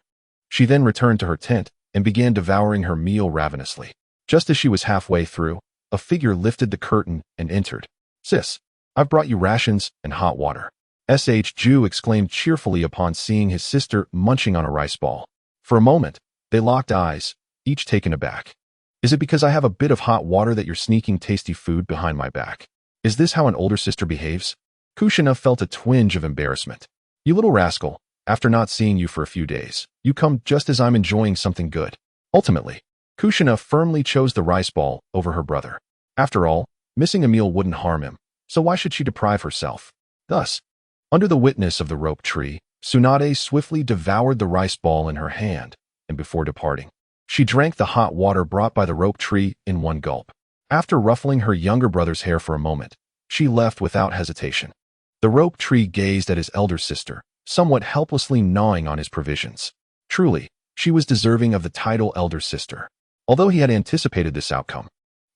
She then returned to her tent and began devouring her meal ravenously. Just as she was halfway through, a figure lifted the curtain and entered. "Sis, I've brought you rations and hot water," Ju exclaimed cheerfully upon seeing his sister munching on a rice ball. For a moment, they locked eyes, each taken aback. "Is it because I have a bit of hot water that you're sneaking tasty food behind my back? Is this how an older sister behaves?" Kushina felt a twinge of embarrassment. "You little rascal, after not seeing you for a few days, you come just as I'm enjoying something good." Ultimately, Kushina firmly chose the rice ball over her brother. After all, missing a meal wouldn't harm him, so why should she deprive herself? Thus, under the witness of the rope tree, Tsunade swiftly devoured the rice ball in her hand, and before departing, she drank the hot water brought by the rope tree in one gulp. After ruffling her younger brother's hair for a moment, she left without hesitation. The rope tree gazed at his elder sister, somewhat helplessly gnawing on his provisions. Truly, she was deserving of the title elder sister. Although he had anticipated this outcome,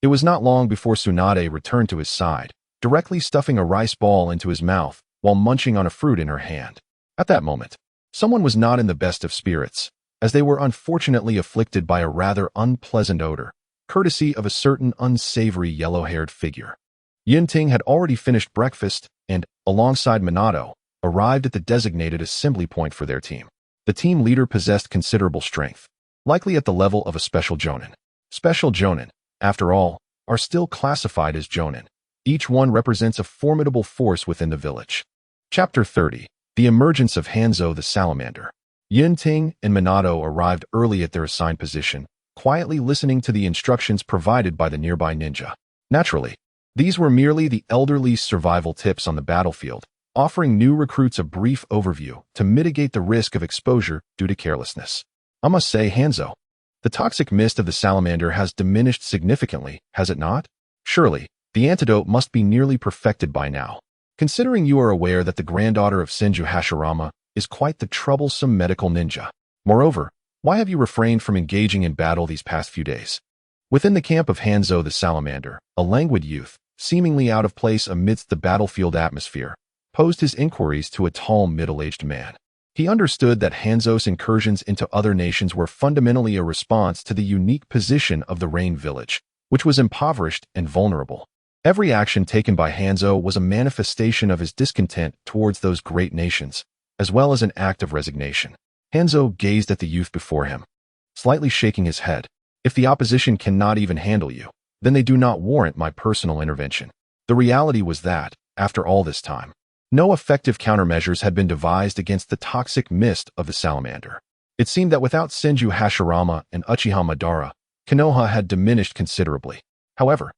it was not long before Tsunade returned to his side, directly stuffing a rice ball into his mouth while munching on a fruit in her hand. At that moment, someone was not in the best of spirits, as they were unfortunately afflicted by a rather unpleasant odor, courtesy of a certain unsavory yellow-haired figure. Yun Ting had already finished breakfast and, alongside Minato, arrived at the designated assembly point for their team. The team leader possessed considerable strength, likely at the level of a special jonin. Special jonin, after all, are still classified as jonin. Each one represents a formidable force within the village. Chapter 30. The Emergence of Hanzo the Salamander. Yun Ting and Minato arrived early at their assigned position, quietly listening to the instructions provided by the nearby ninja. Naturally, these were merely the elderly's survival tips on the battlefield, offering new recruits a brief overview to mitigate the risk of exposure due to carelessness. "I must say, Hanzo, the toxic mist of the salamander has diminished significantly, has it not? Surely, the antidote must be nearly perfected by now. Considering you are aware that the granddaughter of Senju Hashirama is quite the troublesome medical ninja. Moreover, why have you refrained from engaging in battle these past few days?" Within the camp of Hanzo the salamander, a languid youth, seemingly out of place amidst the battlefield atmosphere, posed his inquiries to a tall middle-aged man. He understood that Hanzo's incursions into other nations were fundamentally a response to the unique position of the Rain Village, which was impoverished and vulnerable. Every action taken by Hanzo was a manifestation of his discontent towards those great nations, as well as an act of resignation. Hanzo gazed at the youth before him, slightly shaking his head. "If the opposition cannot even handle you, then they do not warrant my personal intervention." The reality was that, after all this time, no effective countermeasures had been devised against the toxic mist of the salamander. It seemed that without Senju Hashirama and Uchiha Madara, Konoha had diminished considerably. However,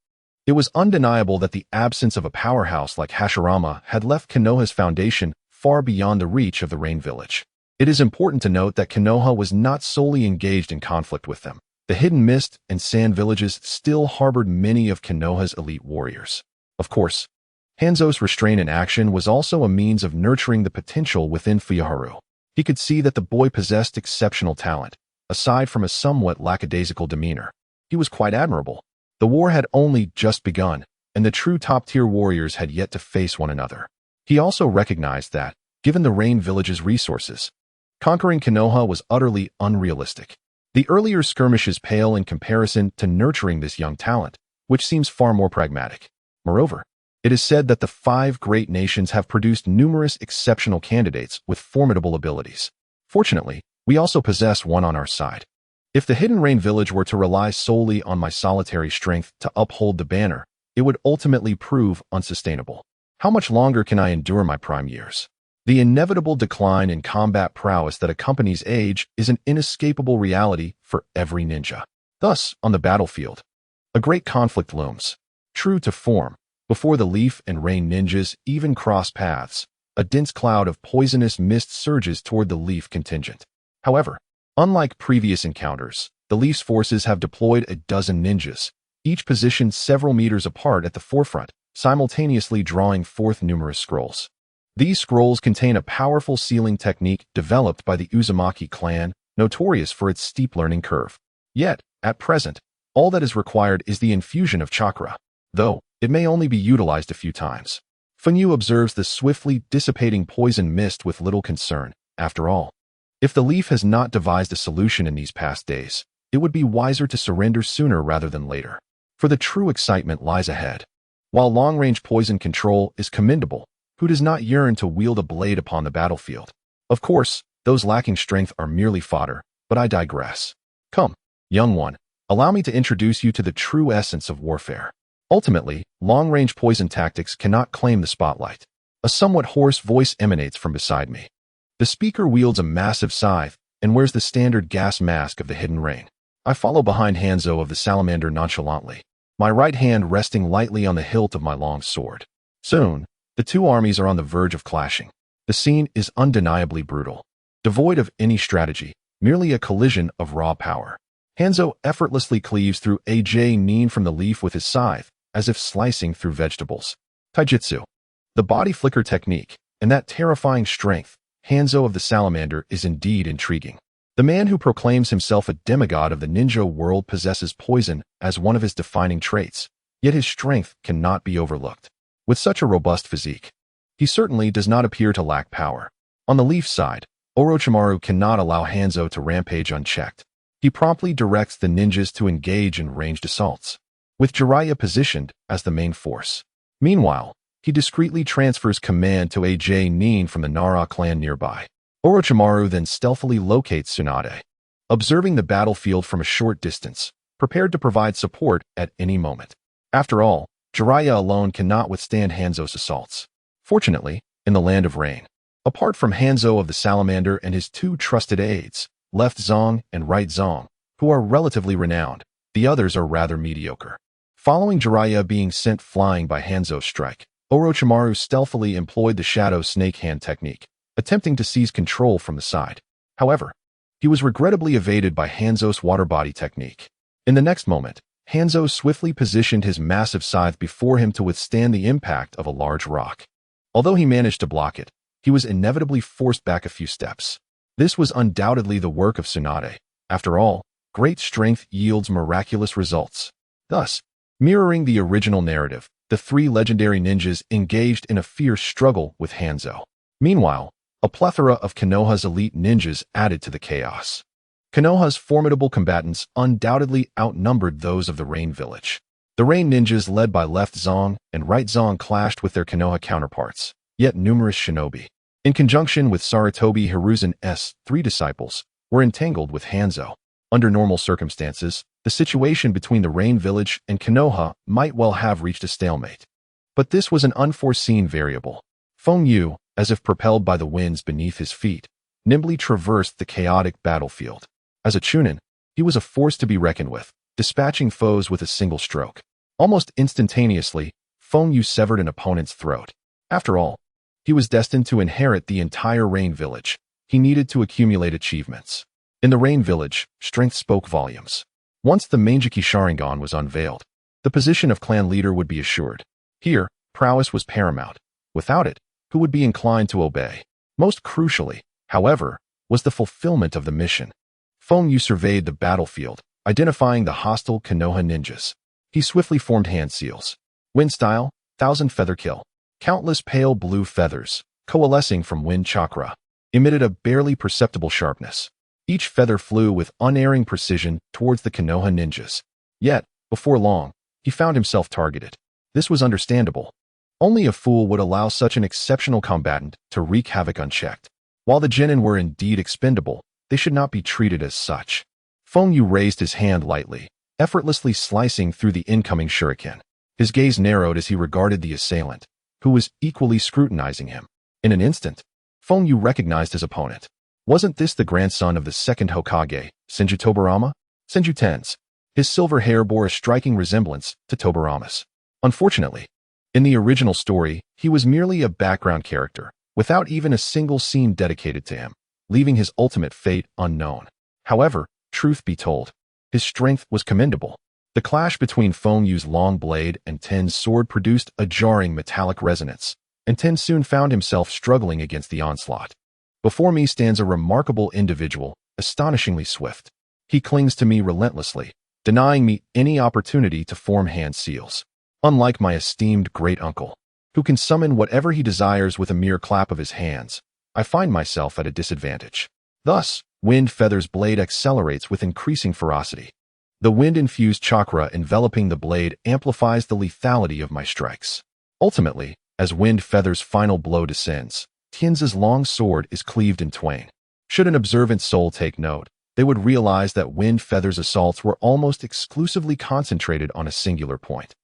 it was undeniable that the absence of a powerhouse like Hashirama had left Konoha's foundation far beyond the reach of the Rain Village. It is important to note that Konoha was not solely engaged in conflict with them. The Hidden Mist and Sand Villages still harbored many of Konoha's elite warriors. Of course, Hanzo's restraint in action was also a means of nurturing the potential within Fuyaharu. He could see that the boy possessed exceptional talent, aside from a somewhat lackadaisical demeanor. He was quite admirable. The war had only just begun, and the true top-tier warriors had yet to face one another. He also recognized that, given the Rain Village's resources, conquering Konoha was utterly unrealistic. The earlier skirmishes pale in comparison to nurturing this young talent, which seems far more pragmatic. Moreover, it is said that the 5 great nations have produced numerous exceptional candidates with formidable abilities. Fortunately, we also possess one on our side. If the Hidden Rain village were to rely solely on my solitary strength to uphold the banner, it would ultimately prove unsustainable. How much longer can I endure my prime years? The inevitable decline in combat prowess that accompanies age is an inescapable reality for every ninja. Thus, on the battlefield, a great conflict looms. True to form, before the Leaf and Rain ninjas even cross paths, a dense cloud of poisonous mist surges toward the Leaf contingent. However, unlike previous encounters, the Leaf's forces have deployed a dozen ninjas, each positioned several meters apart at the forefront, simultaneously drawing forth numerous scrolls. These scrolls contain a powerful sealing technique developed by the Uzumaki clan, notorious for its steep learning curve. Yet, at present, all that is required is the infusion of chakra, though it may only be utilized a few times. Fenyu observes the swiftly dissipating poison mist with little concern. After all, if the Leaf has not devised a solution in these past days, it would be wiser to surrender sooner rather than later. For the true excitement lies ahead. While long-range poison control is commendable, who does not yearn to wield a blade upon the battlefield? Of course, those lacking strength are merely fodder, but I digress. Come, young one, allow me to introduce you to the true essence of warfare. Ultimately, long-range poison tactics cannot claim the spotlight. A somewhat hoarse voice emanates from beside me. The speaker wields a massive scythe and wears the standard gas mask of the Hidden Rain. I follow behind Hanzo of the Salamander nonchalantly, my right hand resting lightly on the hilt of my long sword. Soon, the two armies are on the verge of clashing. The scene is undeniably brutal. Devoid of any strategy, merely a collision of raw power. Hanzo effortlessly cleaves through AJ Nin from the Leaf with his scythe, as if slicing through vegetables. Taijutsu. The body flicker technique, and that terrifying strength, Hanzo of the Salamander, is indeed intriguing. The man who proclaims himself a demigod of the ninja world possesses poison as one of his defining traits, yet his strength cannot be overlooked. With such a robust physique, he certainly does not appear to lack power. On the Leaf side, Orochimaru cannot allow Hanzo to rampage unchecked. He promptly directs the ninjas to engage in ranged assaults, with Jiraiya positioned as the main force. Meanwhile, he discreetly transfers command to AJ Nin from the Nara clan nearby. Orochimaru then stealthily locates Tsunade, observing the battlefield from a short distance, prepared to provide support at any moment. After all, Jiraiya alone cannot withstand Hanzo's assaults. Fortunately, in the Land of Rain, apart from Hanzo of the Salamander and his two trusted aides, Left Zong and Right Zong, who are relatively renowned, the others are rather mediocre. Following Jiraiya being sent flying by Hanzo's strike, Orochimaru stealthily employed the Shadow Snake Hand technique, attempting to seize control from the side. However, he was regrettably evaded by Hanzo's water body technique. In the next moment, Hanzo swiftly positioned his massive scythe before him to withstand the impact of a large rock. Although he managed to block it, he was inevitably forced back a few steps. This was undoubtedly the work of Tsunade. After all, great strength yields miraculous results. Thus, mirroring the original narrative, the three legendary ninjas engaged in a fierce struggle with Hanzo. Meanwhile, a plethora of Konoha's elite ninjas added to the chaos. Konoha's formidable combatants undoubtedly outnumbered those of the Rain village. The Rain ninjas led by Left Zong and Right Zong clashed with their Konoha counterparts, yet numerous shinobi, in conjunction with Sarutobi Hiruzen's three disciples, were entangled with Hanzo. Under normal circumstances, the situation between the Rain village and Konoha might well have reached a stalemate. But this was an unforeseen variable. Fenyu, as if propelled by the winds beneath his feet, nimbly traversed the chaotic battlefield. As a Chunin, he was a force to be reckoned with, dispatching foes with a single stroke. Almost instantaneously, Fenyu severed an opponent's throat. After all, he was destined to inherit the entire Rain village. He needed to accumulate achievements. In the Rain village, strength spoke volumes. Once the Mangeki Sharingan was unveiled, the position of clan leader would be assured. Here, prowess was paramount. Without it, who would be inclined to obey? Most crucially, however, was the fulfillment of the mission. Fenyu surveyed the battlefield, identifying the hostile Konoha ninjas. He swiftly formed hand seals. Wind style, 1,000 feather kill. Countless pale blue feathers, coalescing from wind chakra, emitted a barely perceptible sharpness. Each feather flew with unerring precision towards the Konoha ninjas. Yet, before long, he found himself targeted. This was understandable. Only a fool would allow such an exceptional combatant to wreak havoc unchecked. While the genin were indeed expendable, they should not be treated as such. Feng Yu raised his hand lightly, effortlessly slicing through the incoming shuriken. His gaze narrowed as he regarded the assailant, who was equally scrutinizing him. In an instant, Feng Yu recognized his opponent. Wasn't this the grandson of the second Hokage, Senju Tobirama? Senju Ten's. His silver hair bore a striking resemblance to Tobirama's. Unfortunately, in the original story, he was merely a background character, without even a single scene dedicated to him, leaving his ultimate fate unknown. However, truth be told, his strength was commendable. The clash between Feng Yu's long blade and Ten's sword produced a jarring metallic resonance, and Ten soon found himself struggling against the onslaught. Before me stands a remarkable individual, astonishingly swift. He clings to me relentlessly, denying me any opportunity to form hand seals. Unlike my esteemed great-uncle, who can summon whatever he desires with a mere clap of his hands, I find myself at a disadvantage. Thus, Wind Feather's blade accelerates with increasing ferocity. The wind-infused chakra enveloping the blade amplifies the lethality of my strikes. Ultimately, as Wind Feather's final blow descends, Tianzi's long sword is cleaved in twain. Should an observant soul take note, they would realize that Wind Feather's assaults were almost exclusively concentrated on a singular point.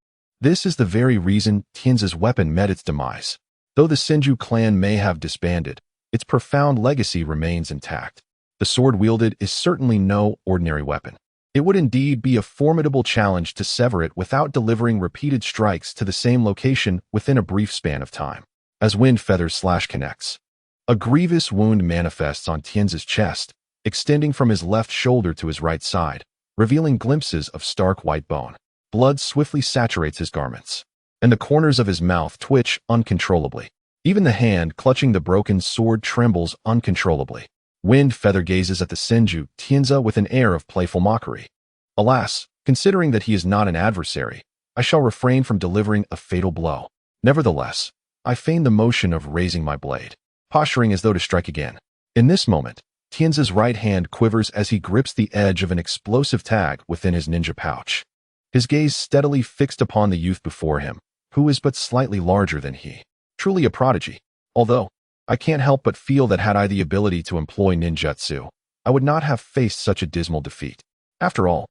This is the very reason Tianzi's weapon met its demise. Though the Senju clan may have disbanded, its profound legacy remains intact. The sword wielded is certainly no ordinary weapon. It would indeed be a formidable challenge to sever it without delivering repeated strikes to the same location within a brief span of time. As Wind Feather's slash connects, a grievous wound manifests on Tianzi's chest, extending from his left shoulder to his right side, revealing glimpses of stark white bone. Blood swiftly saturates his garments, and the corners of his mouth twitch uncontrollably. Even the hand clutching the broken sword trembles uncontrollably. Wind Feather gazes at the Senju Tianzi with an air of playful mockery. Alas, considering that he is not an adversary, I shall refrain from delivering a fatal blow. Nevertheless, I feign the motion of raising my blade, posturing as though to strike again. In this moment, Tianzi's right hand quivers as he grips the edge of an explosive tag within his ninja pouch. His gaze steadily fixed upon the youth before him, who is but slightly larger than he. Truly a prodigy. Although, I can't help but feel that had I the ability to employ ninjutsu, I would not have faced such a dismal defeat. After all,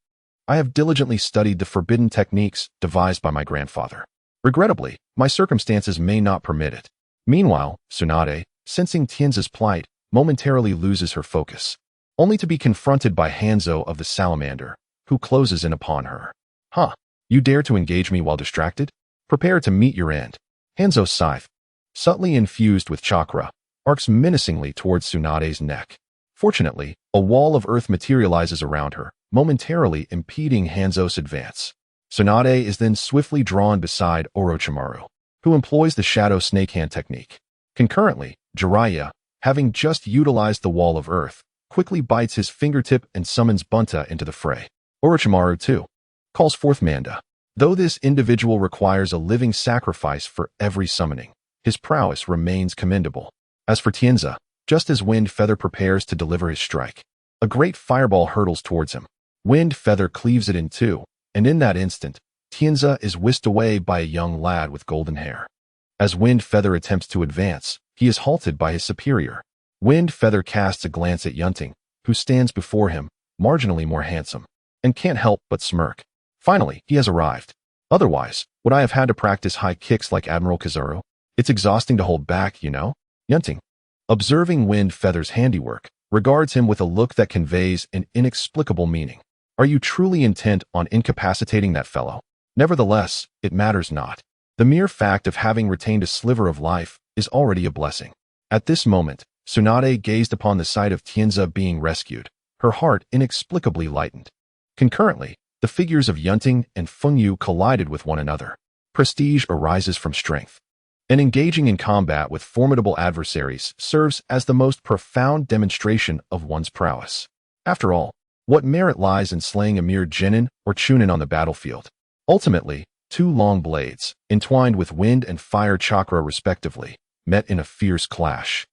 I have diligently studied the forbidden techniques devised by my grandfather. Regrettably, my circumstances may not permit it. Meanwhile, Tsunade, sensing Tianzi's plight, momentarily loses her focus, only to be confronted by Hanzo of the Salamander, who closes in upon her. Huh, you dare to engage me while distracted? Prepare to meet your end. Hanzo's scythe, subtly infused with chakra, arcs menacingly towards Tsunade's neck. Fortunately, a wall of earth materializes around her, momentarily impeding Hanzo's advance. Tsunade is then swiftly drawn beside Orochimaru, who employs the shadow snakehand technique. Concurrently, Jiraiya, having just utilized the wall of earth, quickly bites his fingertip and summons Bunta into the fray. Orochimaru, too, calls forth Manda. Though this individual requires a living sacrifice for every summoning, his prowess remains commendable. As for Tianzi, just as Wind Feather prepares to deliver his strike, a great fireball hurtles towards him. Wind Feather cleaves it in two, and in that instant, Tianzi is whisked away by a young lad with golden hair. As Wind Feather attempts to advance, he is halted by his superior. Wind Feather casts a glance at Yun Ting, who stands before him, marginally more handsome, and can't help but smirk. Finally, he has arrived. Otherwise, would I have had to practice high kicks like Admiral Kizaru? It's exhausting to hold back, you know? Yun Ting, observing Wind Feather's handiwork, regards him with a look that conveys an inexplicable meaning. Are you truly intent on incapacitating that fellow? Nevertheless, it matters not. The mere fact of having retained a sliver of life is already a blessing. At this moment, Tsunade gazed upon the sight of Tianzi being rescued, her heart inexplicably lightened. Concurrently, the figures of Yun Ting and Feng Yu collided with one another. Prestige arises from strength, and engaging in combat with formidable adversaries serves as the most profound demonstration of one's prowess. After all, what merit lies in slaying a mere genin or chunin on the battlefield? Ultimately, two long blades, entwined with wind and fire chakra respectively, met in a fierce clash,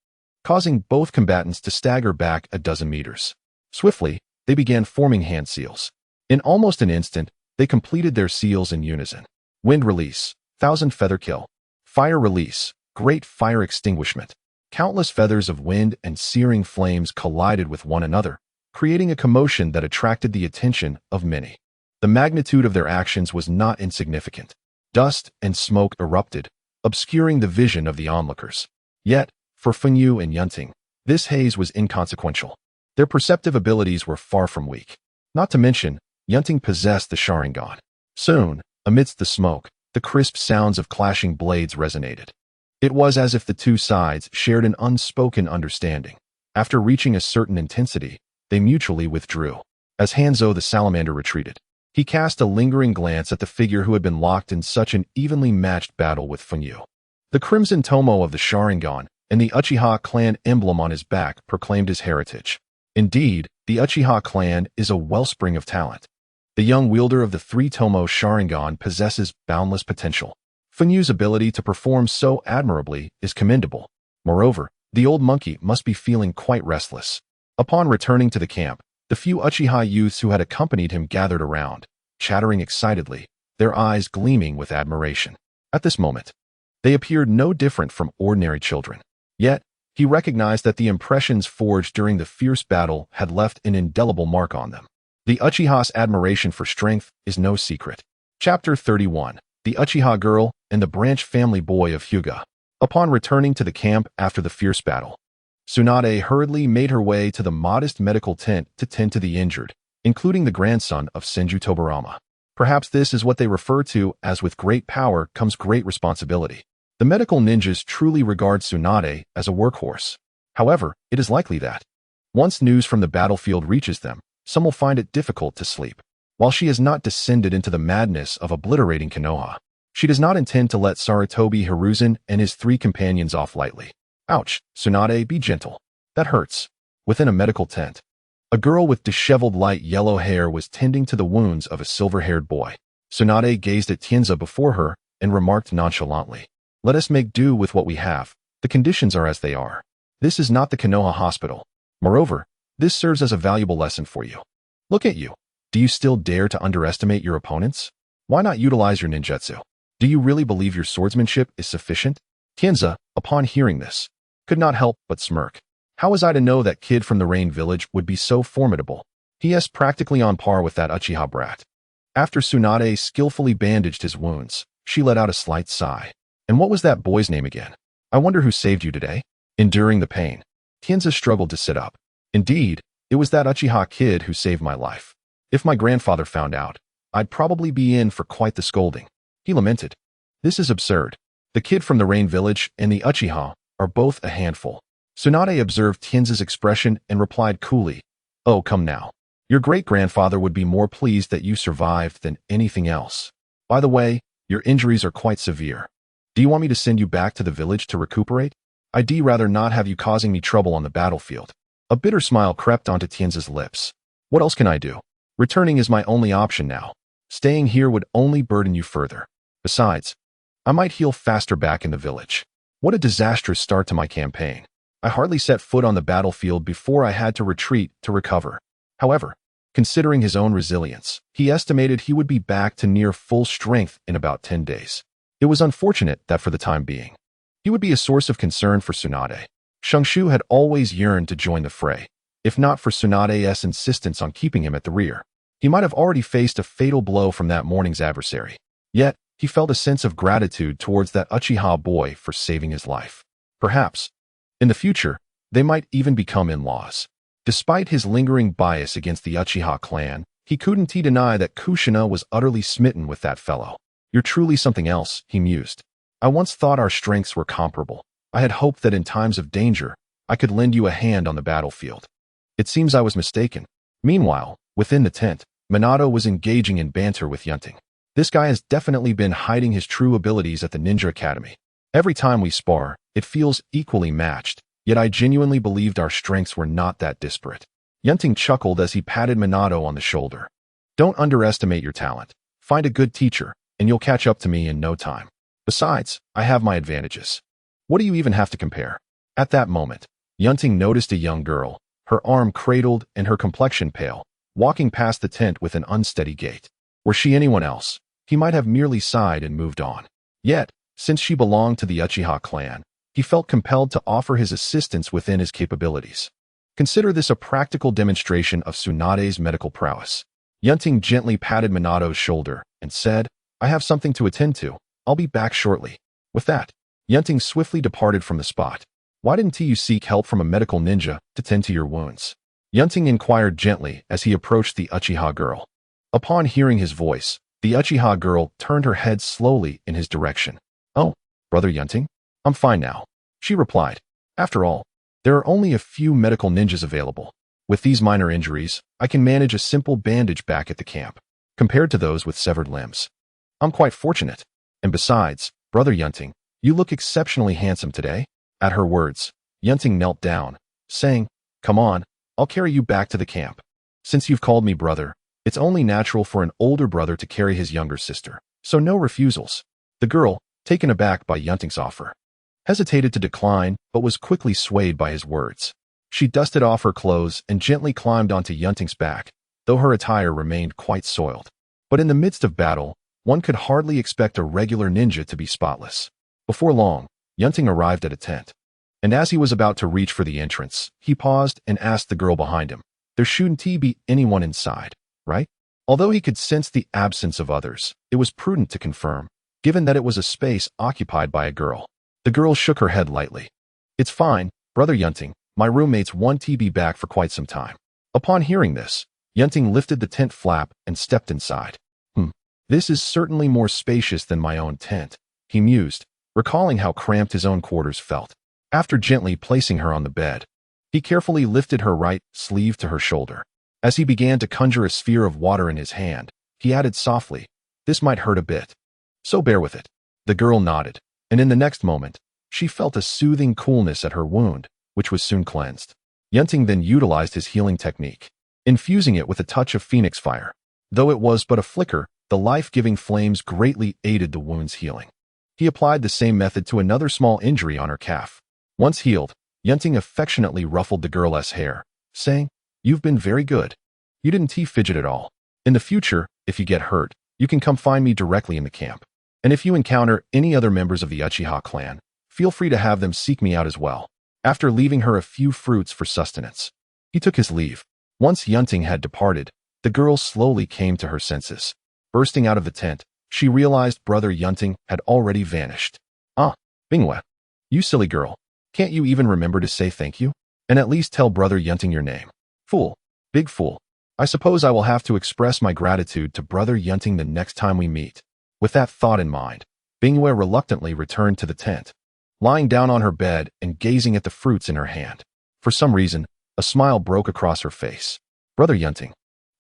causing both combatants to stagger back a dozen meters. Swiftly, they began forming hand seals. In almost an instant, they completed their seals in unison. Wind release, thousand feather kill. Fire release, great fire extinguishment. Countless feathers of wind and searing flames collided with one another, creating a commotion that attracted the attention of many. The magnitude of their actions was not insignificant. Dust and smoke erupted, obscuring the vision of the onlookers. Yet, for Fenyu and Yun Ting, this haze was inconsequential. Their perceptive abilities were far from weak. Not to mention, Yun Ting possessed the Sharingan. Soon, amidst the smoke, the crisp sounds of clashing blades resonated. It was as if the two sides shared an unspoken understanding. After reaching a certain intensity, they mutually withdrew. As Hanzo the salamander retreated, he cast a lingering glance at the figure who had been locked in such an evenly matched battle with Fenyu. The crimson tomo of the Sharingan and the Uchiha clan emblem on his back proclaimed his heritage. Indeed, the Uchiha clan is a wellspring of talent. The young wielder of the three-tomo Sharingan possesses boundless potential. Fenyu's ability to perform so admirably is commendable. Moreover, the old monkey must be feeling quite restless. Upon returning to the camp, the few Uchiha youths who had accompanied him gathered around, chattering excitedly, their eyes gleaming with admiration. At this moment, they appeared no different from ordinary children. Yet, he recognized that the impressions forged during the fierce battle had left an indelible mark on them. The Uchiha's admiration for strength is no secret. Chapter 31. The Uchiha Girl and the Branch Family Boy of Hyuga. Upon returning to the camp after the fierce battle, Tsunade hurriedly made her way to the modest medical tent to tend to the injured, including the grandson of Senju Tobarama. Perhaps this is what they refer to as with great power comes great responsibility. The medical ninjas truly regard Tsunade as a workhorse. However, it is likely that, once news from the battlefield reaches them, some will find it difficult to sleep. While she has not descended into the madness of obliterating Konoha, she does not intend to let Sarutobi Hiruzen and his three companions off lightly. Ouch, Tsunade, be gentle. That hurts. Within a medical tent, a girl with disheveled light yellow hair was tending to the wounds of a silver-haired boy. Tsunade gazed at Tienza before her and remarked nonchalantly, "Let us make do with what we have. The conditions are as they are. This is not the Konoha hospital. Moreover, this serves as a valuable lesson for you. Look at you. Do you still dare to underestimate your opponents? Why not utilize your ninjutsu? Do you really believe your swordsmanship is sufficient?" Tienza, upon hearing this, could not help but smirk. How was I to know that kid from the Rain Village would be so formidable? He is practically on par with that Uchiha brat. After Tsunade skillfully bandaged his wounds, she let out a slight sigh. And what was that boy's name again? I wonder who saved you today? Enduring the pain, Tienza struggled to sit up. Indeed, it was that Uchiha kid who saved my life. If my grandfather found out, I'd probably be in for quite the scolding. He lamented. This is absurd. The kid from the Rain Village and the Uchiha are both a handful. Tsunade observed Tienza's expression and replied coolly, "Oh, come now. Your great-grandfather would be more pleased that you survived than anything else. By the way, your injuries are quite severe. Do you want me to send you back to the village to recuperate? I'd rather not have you causing me trouble on the battlefield." A bitter smile crept onto Tienza's lips. What else can I do? Returning is my only option now. Staying here would only burden you further. Besides, I might heal faster back in the village. What a disastrous start to my campaign. I hardly set foot on the battlefield before I had to retreat to recover. However, considering his own resilience, he estimated he would be back to near full strength in about 10 days. It was unfortunate that for the time being, he would be a source of concern for Tsunade. Shungshu had always yearned to join the fray. If not for Tsunade's insistence on keeping him at the rear, he might have already faced a fatal blow from that morning's adversary. Yet, he felt a sense of gratitude towards that Uchiha boy for saving his life. Perhaps, in the future, they might even become in-laws. Despite his lingering bias against the Uchiha clan, he couldn't deny that Kushina was utterly smitten with that fellow. You're truly something else, he mused. I once thought our strengths were comparable. I had hoped that in times of danger, I could lend you a hand on the battlefield. It seems I was mistaken. Meanwhile, within the tent, Minato was engaging in banter with Yun Ting. This guy has definitely been hiding his true abilities at the Ninja Academy. Every time we spar, it feels equally matched, yet I genuinely believed our strengths were not that disparate. Yun Ting chuckled as he patted Minato on the shoulder. Don't underestimate your talent. Find a good teacher, and you'll catch up to me in no time. Besides, I have my advantages. What do you even have to compare? At that moment, Yun Ting noticed a young girl, her arm cradled and her complexion pale, walking past the tent with an unsteady gait. Were she anyone else, he might have merely sighed and moved on. Yet, since she belonged to the Uchiha clan, he felt compelled to offer his assistance within his capabilities. Consider this a practical demonstration of Tsunade's medical prowess. Yun Ting gently patted Minato's shoulder and said, I have something to attend to. I'll be back shortly. With that, Yun Ting swiftly departed from the spot. Why didn't you seek help from a medical ninja to tend to your wounds? Yun Ting inquired gently as he approached the Uchiha girl. Upon hearing his voice, the Uchiha girl turned her head slowly in his direction. Oh, Brother Yun Ting? I'm fine now, she replied. After all, there are only a few medical ninjas available. With these minor injuries, I can manage a simple bandage back at the camp, compared to those with severed limbs. I'm quite fortunate. And besides, Brother Yun Ting, you look exceptionally handsome today. At her words, Yun Ting knelt down, saying, Come on, I'll carry you back to the camp. Since you've called me brother, it's only natural for an older brother to carry his younger sister, so no refusals. The girl, taken aback by Yun Ting's offer, hesitated to decline but was quickly swayed by his words. She dusted off her clothes and gently climbed onto Yun Ting's back, though her attire remained quite soiled. But in the midst of battle, one could hardly expect a regular ninja to be spotless. Before long, Yun Ting arrived at a tent. And as he was about to reach for the entrance, he paused and asked the girl behind him, There shouldn't be anyone inside, right? Although he could sense the absence of others, it was prudent to confirm, given that it was a space occupied by a girl. The girl shook her head lightly. It's fine, Brother Yun Ting, my roommates won't be back for quite some time. Upon hearing this, Yun Ting lifted the tent flap and stepped inside. This is certainly more spacious than my own tent, he mused, recalling how cramped his own quarters felt. After gently placing her on the bed, he carefully lifted her right sleeve to her shoulder. As he began to conjure a sphere of water in his hand, he added softly, This might hurt a bit, so bear with it. The girl nodded, and in the next moment, she felt a soothing coolness at her wound, which was soon cleansed. Yun Ting then utilized his healing technique, infusing it with a touch of phoenix fire. Though it was but a flicker, the life-giving flames greatly aided the wound's healing. He applied the same method to another small injury on her calf. Once healed, Yun Ting affectionately ruffled the girl's hair, saying, You've been very good. You didn't fidget at all. In the future, if you get hurt, you can come find me directly in the camp. And if you encounter any other members of the Uchiha clan, feel free to have them seek me out as well. After leaving her a few fruits for sustenance, he took his leave. Once Yun Ting had departed, the girl slowly came to her senses. Bursting out of the tent, she realized Brother Yun Ting had already vanished. Ah, Bingwe, you silly girl. Can't you even remember to say thank you? And at least tell Brother Yun Ting your name. Fool. Big fool. I suppose I will have to express my gratitude to Brother Yun Ting the next time we meet. With that thought in mind, Bingwe reluctantly returned to the tent, lying down on her bed and gazing at the fruits in her hand. For some reason, a smile broke across her face. Brother Yun Ting,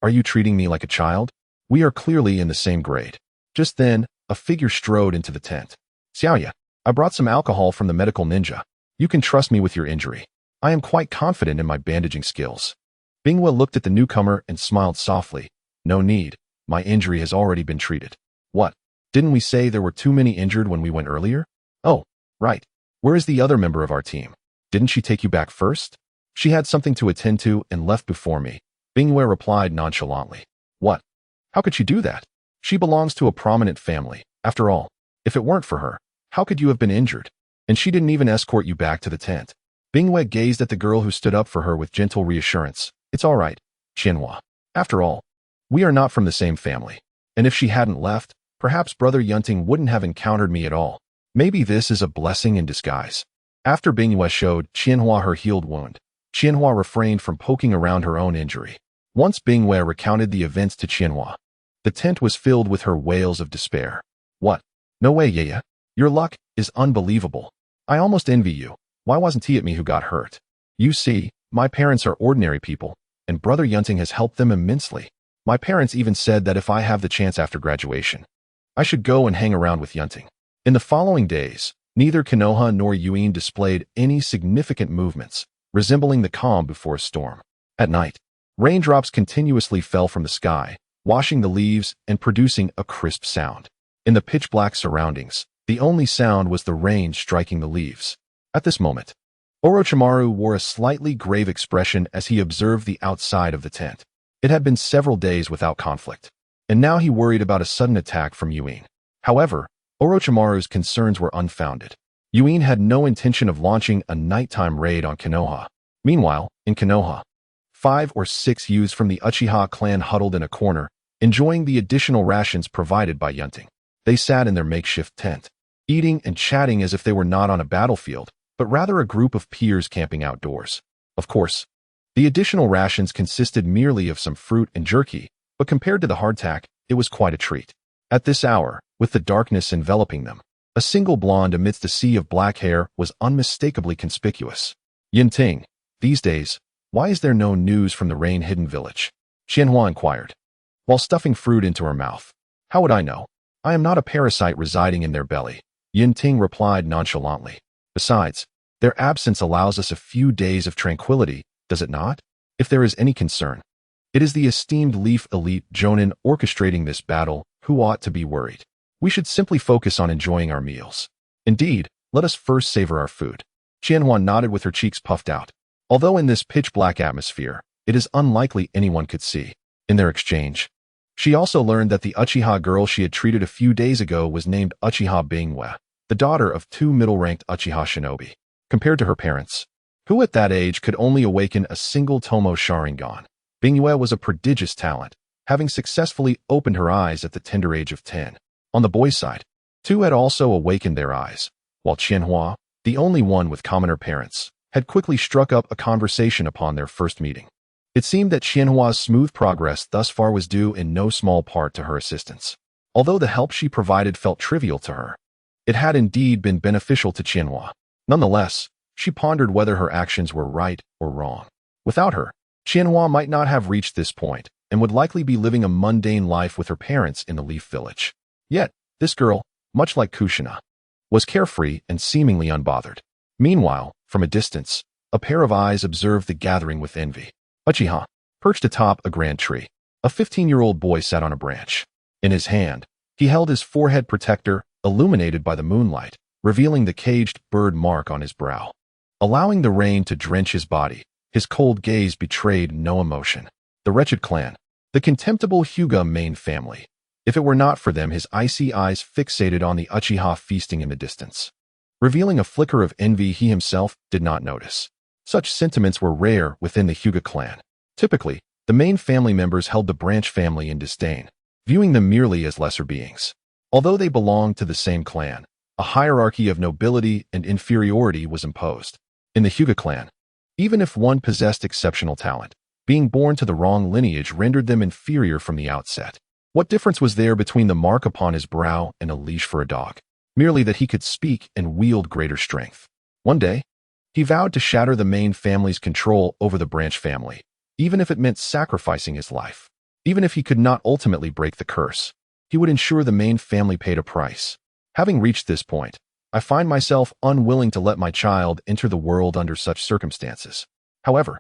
are you treating me like a child? We are clearly in the same grade. Just then, a figure strode into the tent. Xiaoya, I brought some alcohol from the medical ninja. You can trust me with your injury. I am quite confident in my bandaging skills. Bingwe looked at the newcomer and smiled softly. No need. My injury has already been treated. What? Didn't we say there were too many injured when we went earlier? Oh, right. Where is the other member of our team? Didn't she take you back first? She had something to attend to and left before me. Bingwe replied nonchalantly. What? How could she do that? She belongs to a prominent family. After all, if it weren't for her, how could you have been injured? And she didn't even escort you back to the tent. Bingwe gazed at the girl who stood up for her with gentle reassurance. It's all right, Qianhua. After all, we are not from the same family. And if she hadn't left, perhaps Brother Yun Ting wouldn't have encountered me at all. Maybe this is a blessing in disguise. After Bingwe showed Qianhua her healed wound, Qianhua refrained from poking around her own injury. Once Bingwe recounted the events to Qianhua, the tent was filled with her wails of despair. What? No way, Yaya. Your luck is unbelievable. I almost envy you. Why wasn't it me who got hurt? You see, my parents are ordinary people, and Brother Yun Ting has helped them immensely. My parents even said that if I have the chance after graduation, I should go and hang around with Yun Ting. In the following days, neither Konoha nor Yun displayed any significant movements, resembling the calm before a storm. At night, raindrops continuously fell from the sky, washing the leaves and producing a crisp sound. In the pitch-black surroundings, the only sound was the rain striking the leaves. At this moment, Orochimaru wore a slightly grave expression as he observed the outside of the tent. It had been several days without conflict, and now he worried about a sudden attack from Yun. However, Orochimaru's concerns were unfounded. Yun had no intention of launching a nighttime raid on Konoha. Meanwhile, in Konoha, 5 or 6 youths from the Uchiha clan huddled in a corner, enjoying the additional rations provided by Yun Ting. They sat in their makeshift tent, eating and chatting as if they were not on a battlefield, but rather a group of peers camping outdoors. Of course, the additional rations consisted merely of some fruit and jerky, but compared to the hardtack, it was quite a treat. At this hour, with the darkness enveloping them, a single blonde amidst a sea of black hair was unmistakably conspicuous. Yun Ting, these days, why is there no news from the rain-hidden village? Xianhua inquired, while stuffing fruit into her mouth. How would I know? I am not a parasite residing in their belly, Yun Ting replied nonchalantly. Besides, their absence allows us a few days of tranquility, does it not? If there is any concern, it is the esteemed Leaf Elite Jonin orchestrating this battle who ought to be worried. We should simply focus on enjoying our meals. Indeed, let us first savor our food. Xianhua nodded with her cheeks puffed out. Although in this pitch-black atmosphere, it is unlikely anyone could see. In their exchange, she also learned that the Uchiha girl she had treated a few days ago was named Uchiha Bingwe, the daughter of 2 middle-ranked Uchiha shinobi. Compared to her parents, who at that age could only awaken a single Tomo Sharingan, Bingwe was a prodigious talent, having successfully opened her eyes at the tender age of 10. On the boys' side, 2 had also awakened their eyes, while Qianhua, the only one with commoner parents, had quickly struck up a conversation upon their first meeting. It seemed that Qianhua's smooth progress thus far was due in no small part to her assistance. Although the help she provided felt trivial to her, it had indeed been beneficial to Qianhua. Nonetheless, she pondered whether her actions were right or wrong. Without her, Qianhua might not have reached this point and would likely be living a mundane life with her parents in the Leaf Village. Yet, this girl, much like Kushina, was carefree and seemingly unbothered. Meanwhile, from a distance, a pair of eyes observed the gathering with envy. Uchiha, perched atop a grand tree, a 15-year-old boy sat on a branch. In his hand, he held his forehead protector, illuminated by the moonlight, revealing the caged bird mark on his brow. Allowing the rain to drench his body, his cold gaze betrayed no emotion. The wretched clan, the contemptible Hyuga main family. If it were not for them, his icy eyes fixated on the Uchiha feasting in the distance, revealing a flicker of envy he himself did not notice. Such sentiments were rare within the Hyuga clan. Typically, the main family members held the branch family in disdain, viewing them merely as lesser beings. Although they belonged to the same clan, a hierarchy of nobility and inferiority was imposed. In the Hyuga clan, even if one possessed exceptional talent, being born to the wrong lineage rendered them inferior from the outset. What difference was there between the mark upon his brow and a leash for a dog? Merely that he could speak and wield greater strength. One day, he vowed to shatter the main family's control over the branch family, even if it meant sacrificing his life. Even if he could not ultimately break the curse, he would ensure the main family paid a price. Having reached this point, I find myself unwilling to let my child enter the world under such circumstances. However,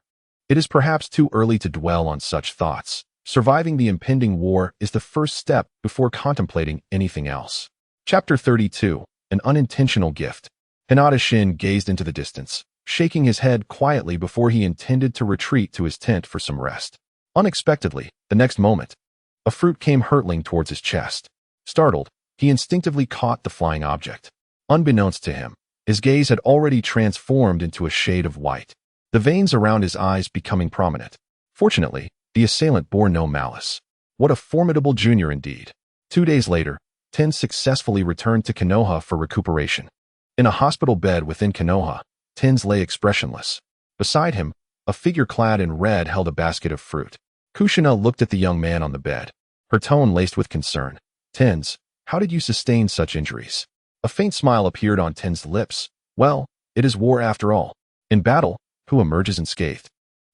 it is perhaps too early to dwell on such thoughts. Surviving the impending war is the first step before contemplating anything else. Chapter 32, An Unintentional Gift. Hinata Shin gazed into the distance, shaking his head quietly before he intended to retreat to his tent for some rest. Unexpectedly, the next moment, a fruit came hurtling towards his chest. Startled, he instinctively caught the flying object. Unbeknownst to him, his gaze had already transformed into a shade of white, the veins around his eyes becoming prominent. Fortunately, the assailant bore no malice. What a formidable junior indeed. 2 days later, Ten successfully returned to Konoha for recuperation. In a hospital bed within Konoha, Tens lay expressionless. Beside him, a figure clad in red held a basket of fruit. Kushina looked at the young man on the bed, her tone laced with concern. Tens, how did you sustain such injuries? A faint smile appeared on Ten's lips. Well, it is war after all. In battle, who emerges unscathed?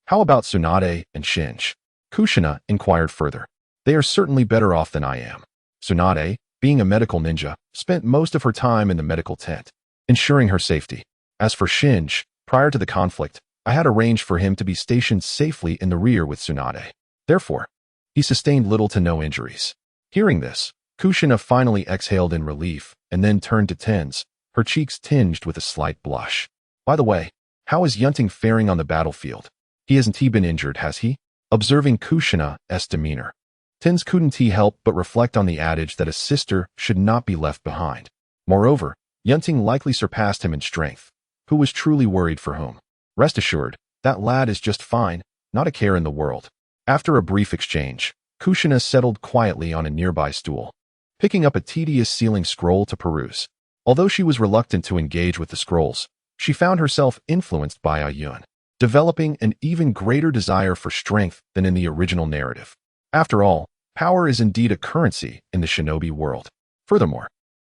How about Tsunade and Shinji? Kushina inquired further. They are certainly better off than I am. Tsunade, being a medical ninja, spent most of her time in the medical tent, ensuring her safety. As for Shinji, prior to the conflict, I had arranged for him to be stationed safely in the rear with Tsunade. Therefore, he sustained little to no injuries. Hearing this, Kushina finally exhaled in relief and then turned to Tens, her cheeks tinged with a slight blush. By the way, how is Yun Ting faring on the battlefield? Hasn't he been injured, has he? Observing Kushina's demeanor, Tens couldn't help but reflect on the adage that a sister should not be left behind. Moreover, Yun Ting likely surpassed him in strength. Who was truly worried for whom? Rest assured, That lad is just fine, not a care in the world." After a brief exchange, Kushina settled quietly on a nearby stool, picking up a tedious sealing scroll to peruse. Although she was reluctant to engage with the scrolls, she found herself influenced by Yun, developing an even greater desire for strength than in the original narrative. After all, power is indeed a currency in the shinobi world. Furthermore,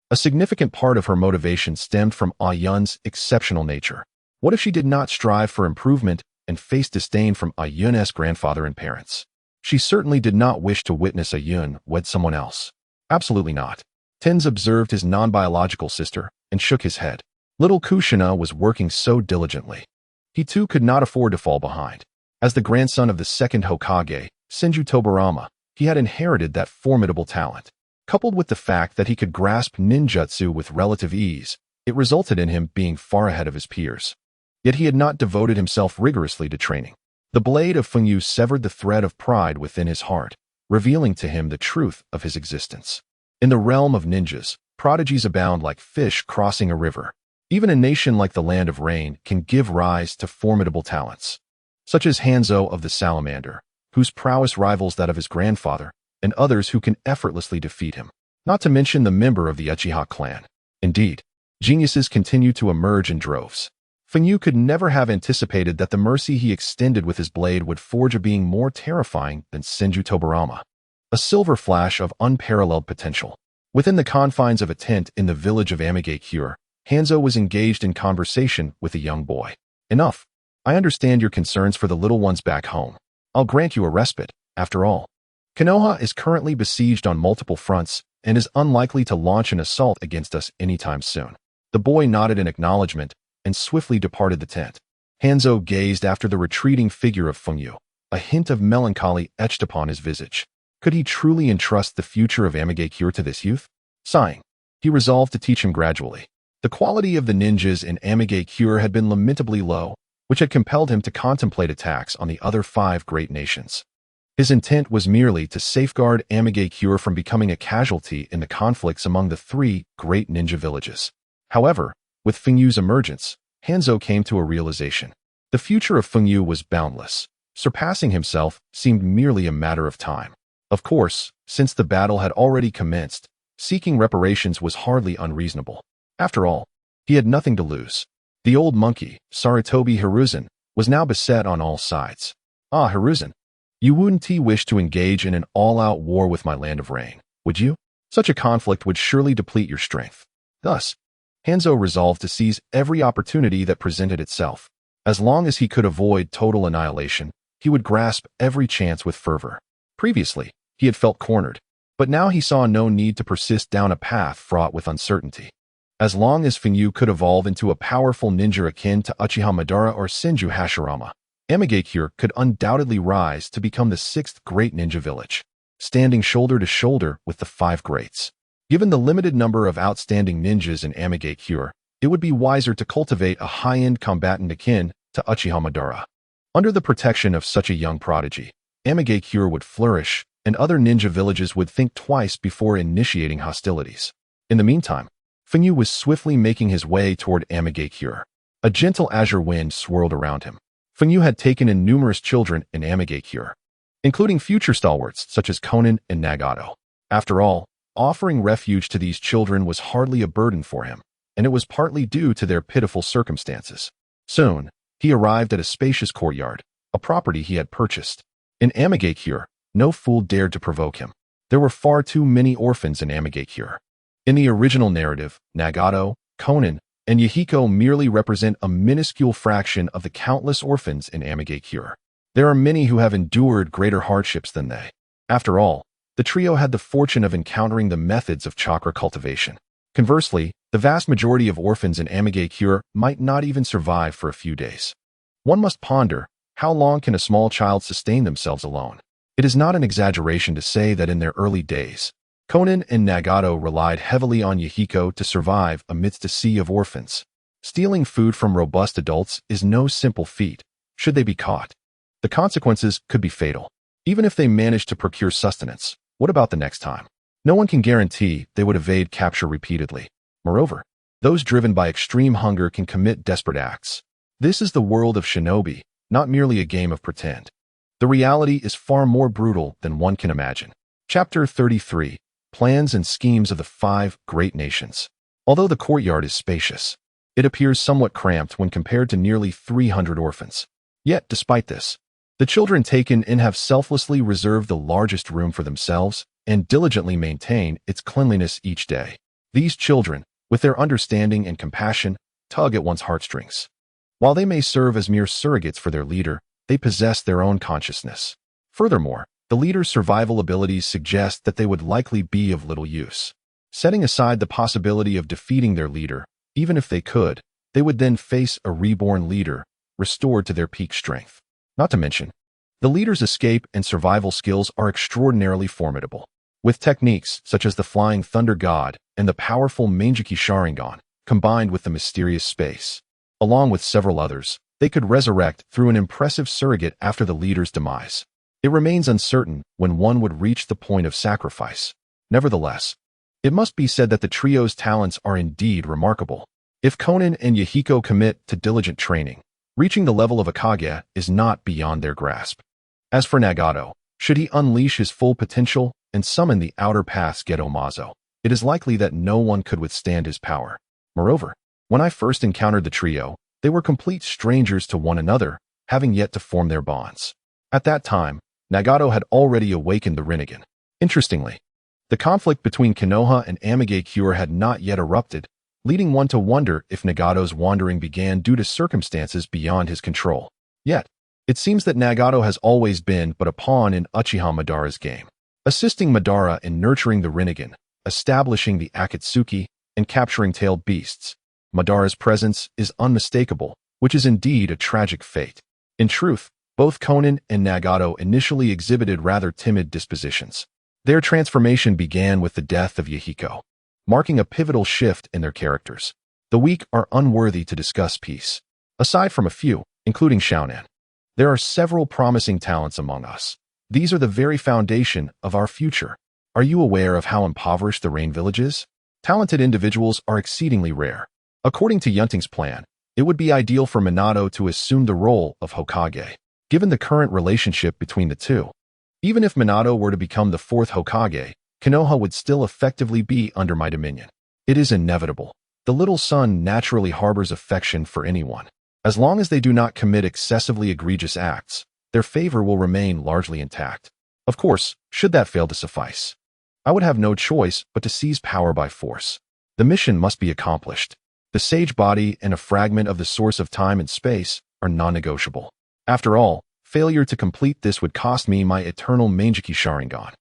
a significant part of her motivation stemmed from Yun's exceptional nature. What if she did not strive for improvement and faced disdain from Yun's grandfather and parents? She certainly did not wish to witness Yun wed someone else. Absolutely not. Tens observed his non-biological sister and shook his head. Little Kushina was working so diligently. He too could not afford to fall behind. As the grandson of the second Hokage, Senju Tobarama, he had inherited that formidable talent. Coupled with the fact that he could grasp ninjutsu with relative ease, it resulted in him being far ahead of his peers. Yet he had not devoted himself rigorously to training. The blade of Fengyu severed the thread of pride within his heart, revealing to him the truth of his existence. In the realm of ninjas, prodigies abound like fish crossing a river. Even a nation like the Land of Rain can give rise to formidable talents, such as Hanzo of the Salamander, whose prowess rivals that of his grandfather, and others who can effortlessly defeat him, not to mention the member of the Uchiha clan. Indeed, geniuses continue to emerge in droves. Fengyu could never have anticipated that the mercy he extended with his blade would forge a being more terrifying than Senju Tobarama. A silver flash of unparalleled potential. Within the confines of a tent in the village of Amigakure, Hanzo was engaged in conversation with a young boy. "Enough. I understand your concerns for the little ones back home. I'll grant you a respite, after all. Konoha is currently besieged on multiple fronts and is unlikely to launch an assault against us anytime soon." The boy nodded in acknowledgement and swiftly departed the tent. Hanzo gazed after the retreating figure of Fengyu, a hint of melancholy etched upon his visage. Could he truly entrust the future of Amigakure to this youth? Sighing, he resolved to teach him gradually. The quality of the ninjas in Amigakure had been lamentably low, which had compelled him to contemplate attacks on the other 5 great nations. His intent was merely to safeguard Amigakure from becoming a casualty in the conflicts among the 3 great ninja villages. However, with Fengyu's emergence, Hanzo came to a realization. The future of Fengyu was boundless. Surpassing himself seemed merely a matter of time. Of course, since the battle had already commenced, seeking reparations was hardly unreasonable. After all, he had nothing to lose. The old monkey, Sarutobi Hiruzen, was now beset on all sides. "Ah, Hiruzen, you wouldn't wish to engage in an all-out war with my Land of Rain, would you? Such a conflict would surely deplete your strength." Thus, Hanzo resolved to seize every opportunity that presented itself. As long as he could avoid total annihilation, he would grasp every chance with fervor. Previously, he had felt cornered, but now he saw no need to persist down a path fraught with uncertainty. As long as Fengyu could evolve into a powerful ninja akin to Uchiha Madara or Senju Hashirama, Amigakure could undoubtedly rise to become the 6th great ninja village, standing shoulder to shoulder with the 5 greats. Given the limited number of outstanding ninjas in Amigakure, it would be wiser to cultivate a high-end combatant akin to Uchiha Madara. Under the protection of such a young prodigy, Amigakure would flourish, and other ninja villages would think twice before initiating hostilities. In the meantime, Fengyu was swiftly making his way toward Amigakure. A gentle azure wind swirled around him. Fengyu had taken in numerous children in Amigakure, including future stalwarts such as Konan and Nagato. After all, offering refuge to these children was hardly a burden for him, and it was partly due to their pitiful circumstances. Soon, he arrived at a spacious courtyard, a property he had purchased. In Amigakure, no fool dared to provoke him. There were far too many orphans in Amigakure. In the original narrative, Nagato, Konan, and Yahiko merely represent a minuscule fraction of the countless orphans in Amigakure. There are many who have endured greater hardships than they. After all, the trio had the fortune of encountering the methods of chakra cultivation. Conversely, the vast majority of orphans in Amigakure might not even survive for a few days. One must ponder, how long can a small child sustain themselves alone? It is not an exaggeration to say that in their early days, Konan and Nagato relied heavily on Yahiko to survive amidst a sea of orphans. Stealing food from robust adults is no simple feat, should they be caught. The consequences could be fatal. Even if they managed to procure sustenance, what about the next time? No one can guarantee they would evade capture repeatedly. Moreover, those driven by extreme hunger can commit desperate acts. This is the world of shinobi, not merely a game of pretend. The reality is far more brutal than one can imagine. Chapter 33. Plans and Schemes of the Five Great Nations. Although the courtyard is spacious, it appears somewhat cramped when compared to nearly 300 orphans. Yet, despite this, the children taken in have selflessly reserved the largest room for themselves and diligently maintain its cleanliness each day. These children, with their understanding and compassion, tug at one's heartstrings. While they may serve as mere surrogates for their leader, they possess their own consciousness. Furthermore, the leader's survival abilities suggest that they would likely be of little use. Setting aside the possibility of defeating their leader, even if they could, they would then face a reborn leader, restored to their peak strength. Not to mention, the leader's escape and survival skills are extraordinarily formidable. With techniques such as the Flying Thunder God and the powerful Mangekyou Sharingan, combined with the mysterious space, along with several others, they could resurrect through an impressive surrogate after the leader's demise. It remains uncertain when one would reach the point of sacrifice. Nevertheless, it must be said that the trio's talents are indeed remarkable. If Konan and Yahiko commit to diligent training, reaching the level of a Kage is not beyond their grasp. As for Nagato, should he unleash his full potential and summon the Outer Path's Geto Mazo, it is likely that no one could withstand his power. Moreover, when I first encountered the trio, they were complete strangers to one another, having yet to form their bonds. At that time, Nagato had already awakened the Rinnegan. Interestingly, the conflict between Konoha and Amigakure had not yet erupted, leading one to wonder if Nagato's wandering began due to circumstances beyond his control. Yet, it seems that Nagato has always been but a pawn in Uchiha Madara's game, assisting Madara in nurturing the Rinnegan, establishing the Akatsuki, and capturing tailed beasts. Madara's presence is unmistakable, which is indeed a tragic fate. In truth, both Konan and Nagato initially exhibited rather timid dispositions. Their transformation began with the death of Yahiko, marking a pivotal shift in their characters. The weak are unworthy to discuss peace. Aside from a few, including Xiaonan, there are several promising talents among us. These are the very foundation of our future. Are you aware of how impoverished the Rain Village is? Talented individuals are exceedingly rare. According to Yun Ting's plan, it would be ideal for Minato to assume the role of Hokage, given the current relationship between the two. Even if Minato were to become the fourth Hokage, Konoha would still effectively be under my dominion. It is inevitable. The little son naturally harbors affection for anyone. As long as they do not commit excessively egregious acts, their favor will remain largely intact. Of course, should that fail to suffice, I would have no choice but to seize power by force. The mission must be accomplished. The sage body and a fragment of the source of time and space are non-negotiable. After all, failure to complete this would cost me my eternal Mangekyou Sharingan.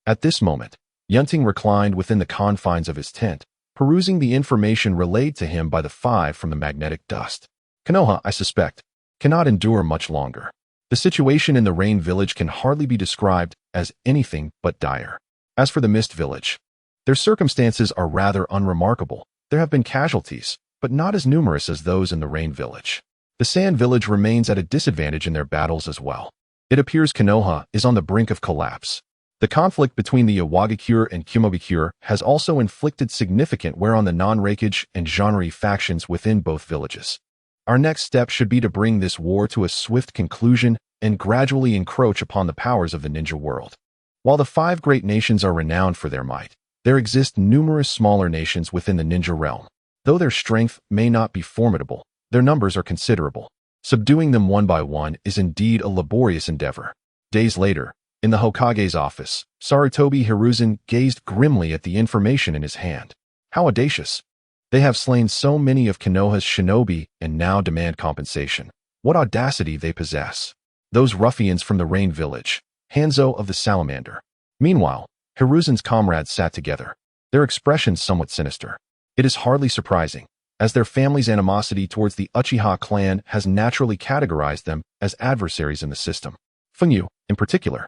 At this moment, Yun Ting reclined within the confines of his tent, perusing the information relayed to him by the five from the magnetic dust. Konoha, I suspect, cannot endure much longer. The situation in the Rain Village can hardly be described as anything but dire. As for the Mist Village, their circumstances are rather unremarkable. There have been casualties, but not as numerous as those in the Rain Village. The Sand Village remains at a disadvantage in their battles as well. It appears Konoha is on the brink of collapse. The conflict between the Iwagakure and Kumogakure has also inflicted significant wear on the non-Reikage and Genre factions within both villages. Our next step should be to bring this war to a swift conclusion and gradually encroach upon the powers of the ninja world. While the five great nations are renowned for their might, there exist numerous smaller nations within the ninja realm. Though their strength may not be formidable, their numbers are considerable. Subduing them one by one is indeed a laborious endeavor. Days later, in the Hokage's office, Sarutobi Hiruzen gazed grimly at the information in his hand. How audacious! They have slain so many of Konoha's shinobi and now demand compensation. What audacity they possess! Those ruffians from the Rain Village, Hanzo of the Salamander. Meanwhile, Hiruzen's comrades sat together, their expressions somewhat sinister. It is hardly surprising, as their family's animosity towards the Uchiha clan has naturally categorized them as adversaries in the system. Fengyu, in particular,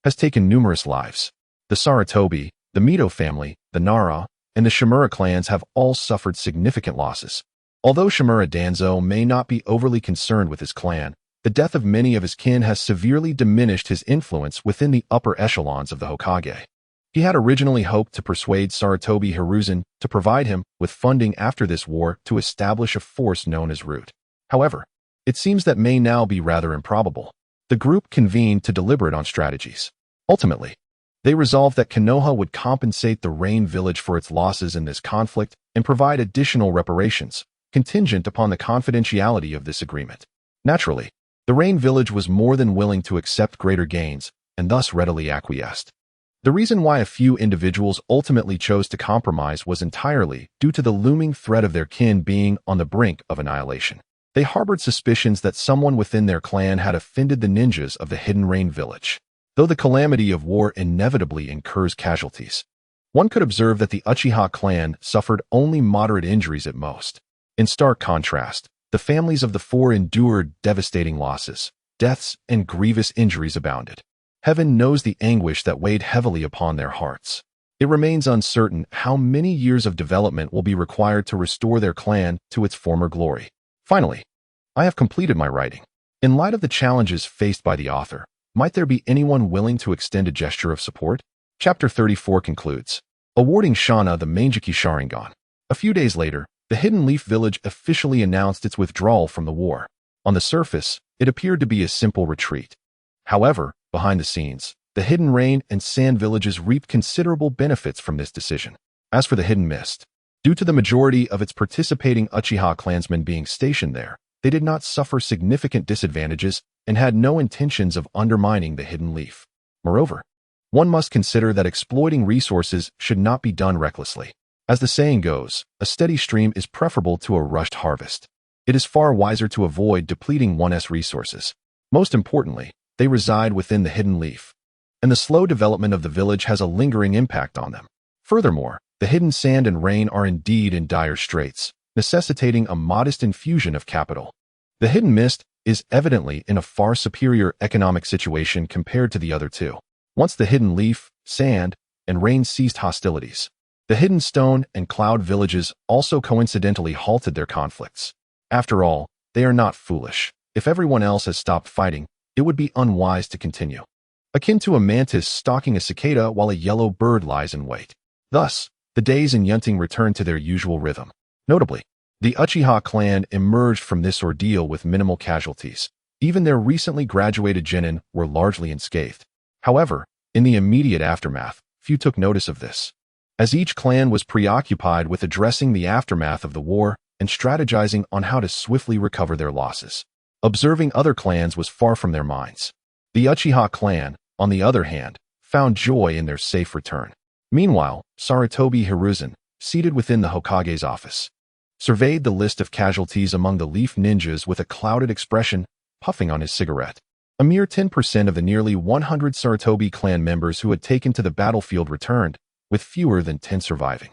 has taken numerous lives. The Sarutobi, the Mito family, the Nara, and the Shimura clans have all suffered significant losses. Although Shimura Danzo may not be overly concerned with his clan, the death of many of his kin has severely diminished his influence within the upper echelons of the Hokage. He had originally hoped to persuade Sarutobi Hiruzen to provide him with funding after this war to establish a force known as Root. However, it seems that may now be rather improbable. The group convened to deliberate on strategies. Ultimately, they resolved that Konoha would compensate the Rain Village for its losses in this conflict and provide additional reparations, contingent upon the confidentiality of this agreement. Naturally, the Rain Village was more than willing to accept greater gains, and thus readily acquiesced. The reason why a few individuals ultimately chose to compromise was entirely due to the looming threat of their kin being on the brink of annihilation. They harbored suspicions that someone within their clan had offended the ninjas of the Hidden Rain Village. Though the calamity of war inevitably incurs casualties, one could observe that the Uchiha clan suffered only moderate injuries at most. In stark contrast, the families of the four endured devastating losses. Deaths and grievous injuries abounded. Heaven knows the anguish that weighed heavily upon their hearts. It remains uncertain how many years of development will be required to restore their clan to its former glory. Finally, I have completed my writing. In light of the challenges faced by the author, might there be anyone willing to extend a gesture of support? Chapter 34 concludes, awarding Shana the Mangeki Sharingan. A few days later, the Hidden Leaf Village officially announced its withdrawal from the war. On the surface, it appeared to be a simple retreat. However, behind the scenes, the Hidden Rain and Sand Villages reaped considerable benefits from this decision. As for the Hidden Mist, due to the majority of its participating Uchiha clansmen being stationed there, they did not suffer significant disadvantages and had no intentions of undermining the Hidden Leaf. Moreover, one must consider that exploiting resources should not be done recklessly. As the saying goes, a steady stream is preferable to a rushed harvest. It is far wiser to avoid depleting one's resources. Most importantly, they reside within the Hidden Leaf, and the slow development of the village has a lingering impact on them. Furthermore, the Hidden Sand and Rain are indeed in dire straits, necessitating a modest infusion of capital. The Hidden Mist is evidently in a far superior economic situation compared to the other two. Once the Hidden Leaf, Sand, and Rain ceased hostilities, the Hidden Stone and Cloud villages also coincidentally halted their conflicts. After all, they are not foolish. If everyone else has stopped fighting, it would be unwise to continue. Akin to a mantis stalking a cicada while a yellow bird lies in wait. Thus, the days in Yun Ting returned to their usual rhythm. Notably, the Uchiha clan emerged from this ordeal with minimal casualties. Even their recently graduated genin were largely unscathed. However, in the immediate aftermath, few took notice of this, as each clan was preoccupied with addressing the aftermath of the war and strategizing on how to swiftly recover their losses. Observing other clans was far from their minds. The Uchiha clan, on the other hand, found joy in their safe return. Meanwhile, Sarutobi Hiruzen, seated within the Hokage's office, surveyed the list of casualties among the Leaf Ninjas with a clouded expression, puffing on his cigarette. A mere 10% of the nearly 100 Sarutobi clan members who had taken to the battlefield returned, with fewer than 10 surviving.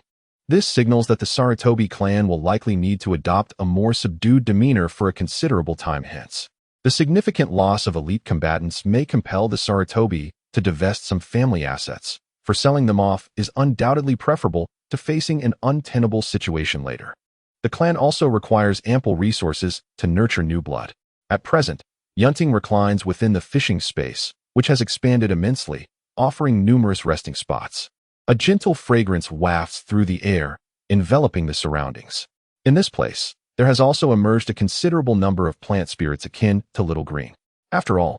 This signals that the Sarutobi clan will likely need to adopt a more subdued demeanor for a considerable time hence. The significant loss of elite combatants may compel the Sarutobi to divest some family assets, for selling them off is undoubtedly preferable to facing an untenable situation later. The clan also requires ample resources to nurture new blood. At present, Yun Ting reclines within the fishing space, which has expanded immensely, offering numerous resting spots. A gentle fragrance wafts through the air, enveloping the surroundings. In this place, there has also emerged a considerable number of plant spirits akin to Little Green. After all,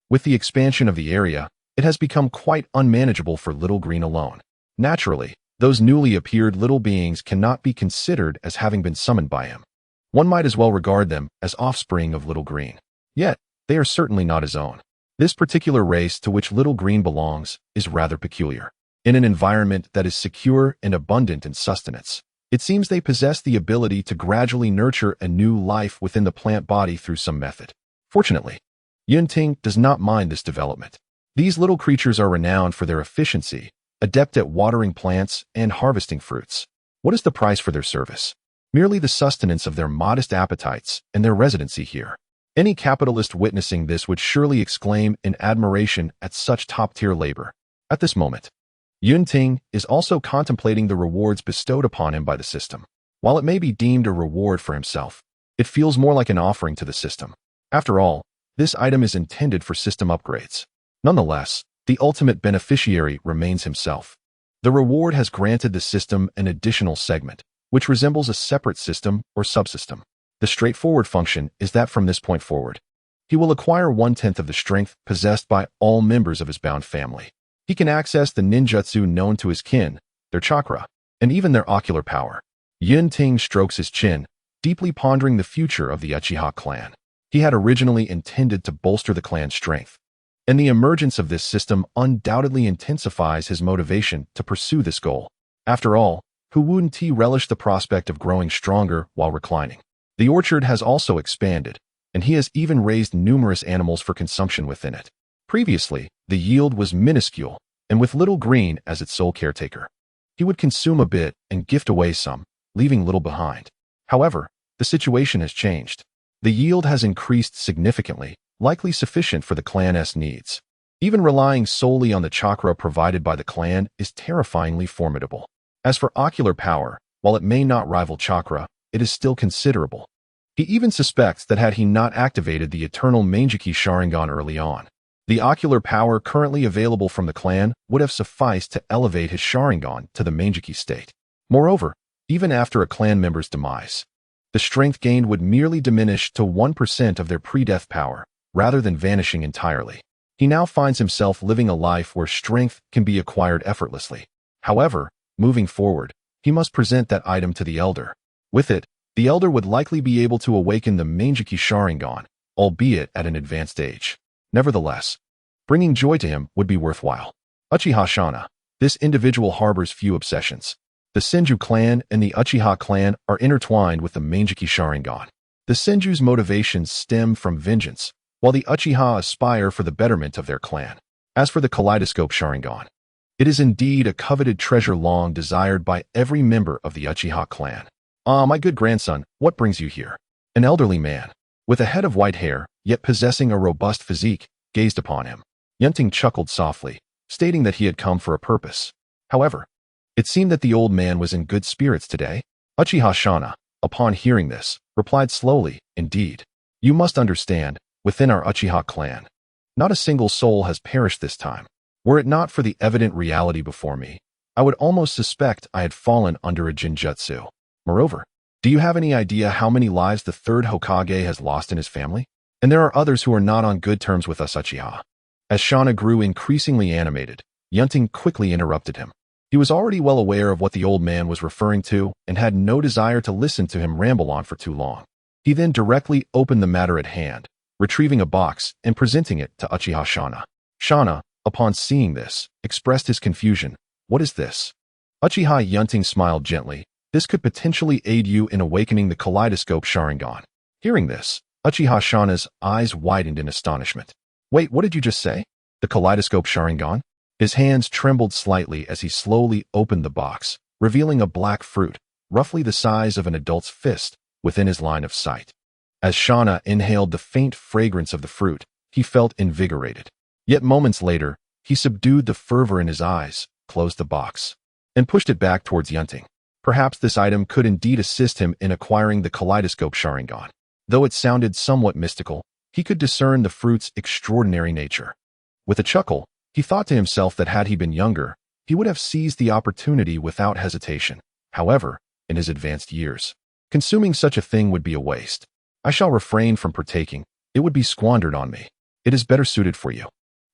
with the expansion of the area, it has become quite unmanageable for Little Green alone. Naturally, those newly appeared little beings cannot be considered as having been summoned by him. One might as well regard them as offspring of Little Green. Yet, they are certainly not his own. This particular race to which Little Green belongs is rather peculiar. In an environment that is secure and abundant in sustenance, it seems they possess the ability to gradually nurture a new life within the plant body through some method. Fortunately, Yun Ting does not mind this development. These little creatures are renowned for their efficiency, adept at watering plants and harvesting fruits. What is the price for their service? Merely the sustenance of their modest appetites and their residency here. Any capitalist witnessing this would surely exclaim in admiration at such top-tier labor. At this moment, Yun Ting is also contemplating the rewards bestowed upon him by the system. While it may be deemed a reward for himself, it feels more like an offering to the system. After all, this item is intended for system upgrades. Nonetheless, the ultimate beneficiary remains himself. The reward has granted the system an additional segment, which resembles a separate system or subsystem. The straightforward function is that from this point forward, he will acquire 1/10 of the strength possessed by all members of his bound family. He can access the ninjutsu known to his kin, their chakra, and even their ocular power. Yun Ting strokes his chin, deeply pondering the future of the Uchiha clan. He had originally intended to bolster the clan's strength, and the emergence of this system undoubtedly intensifies his motivation to pursue this goal. After all, Yun Ting relished the prospect of growing stronger while reclining. The orchard has also expanded, and he has even raised numerous animals for consumption within it. Previously, the yield was minuscule, and with little green as its sole caretaker. He would consume a bit and gift away some, leaving little behind. However, the situation has changed. The yield has increased significantly, likely sufficient for the clan's needs. Even relying solely on the chakra provided by the clan is terrifyingly formidable. As for ocular power, while it may not rival chakra, it is still considerable. He even suspects that had he not activated the eternal Mangeki Sharingan early on, the ocular power currently available from the clan would have sufficed to elevate his Sharingan to the Mangeki state. Moreover, even after a clan member's demise, the strength gained would merely diminish to 1% of their pre-death power, rather than vanishing entirely. He now finds himself living a life where strength can be acquired effortlessly. However, moving forward, he must present that item to the elder. With it, the elder would likely be able to awaken the Mangeki Sharingan, albeit at an advanced age. Nevertheless, bringing joy to him would be worthwhile. Uchiha Shana. This individual harbors few obsessions. The Senju clan and the Uchiha clan are intertwined with the Mangeki Sharingan. The Senju's motivations stem from vengeance, while the Uchiha aspire for the betterment of their clan. As for the Kaleidoscope Sharingan, it is indeed a coveted treasure long desired by every member of the Uchiha clan. "Ah, my good grandson, what brings you here?" An elderly man, with a head of white hair, yet possessing a robust physique, gazed upon him. Yun Ting chuckled softly, stating that he had come for a purpose. However, it seemed that the old man was in good spirits today. Uchiha Shana, upon hearing this, replied slowly, "Indeed. You must understand, within our Uchiha clan, not a single soul has perished this time. Were it not for the evident reality before me, I would almost suspect I had fallen under a jinjutsu. Moreover, do you have any idea how many lives the third Hokage has lost in his family? And there are others who are not on good terms with us Uchiha." As Shana grew increasingly animated, Yun Ting quickly interrupted him. He was already well aware of what the old man was referring to and had no desire to listen to him ramble on for too long. He then directly opened the matter at hand, retrieving a box and presenting it to Uchiha Shana. Shana, upon seeing this, expressed his confusion. "What is this?" Uchiha Yun Ting smiled gently. "This could potentially aid you in awakening the Kaleidoscope Sharingan." Hearing this, Uchiha Shana's eyes widened in astonishment. "Wait, what did you just say? The Kaleidoscope Sharingan?" His hands trembled slightly as he slowly opened the box, revealing a black fruit, roughly the size of an adult's fist, within his line of sight. As Shana inhaled the faint fragrance of the fruit, he felt invigorated. Yet moments later, he subdued the fervor in his eyes, closed the box, and pushed it back towards Yun Ting. Perhaps this item could indeed assist him in acquiring the Kaleidoscope Sharingan. Though it sounded somewhat mystical, he could discern the fruit's extraordinary nature. With a chuckle, he thought to himself that had he been younger, he would have seized the opportunity without hesitation. However, in his advanced years, consuming such a thing would be a waste. "I shall refrain from partaking. It would be squandered on me. It is better suited for you.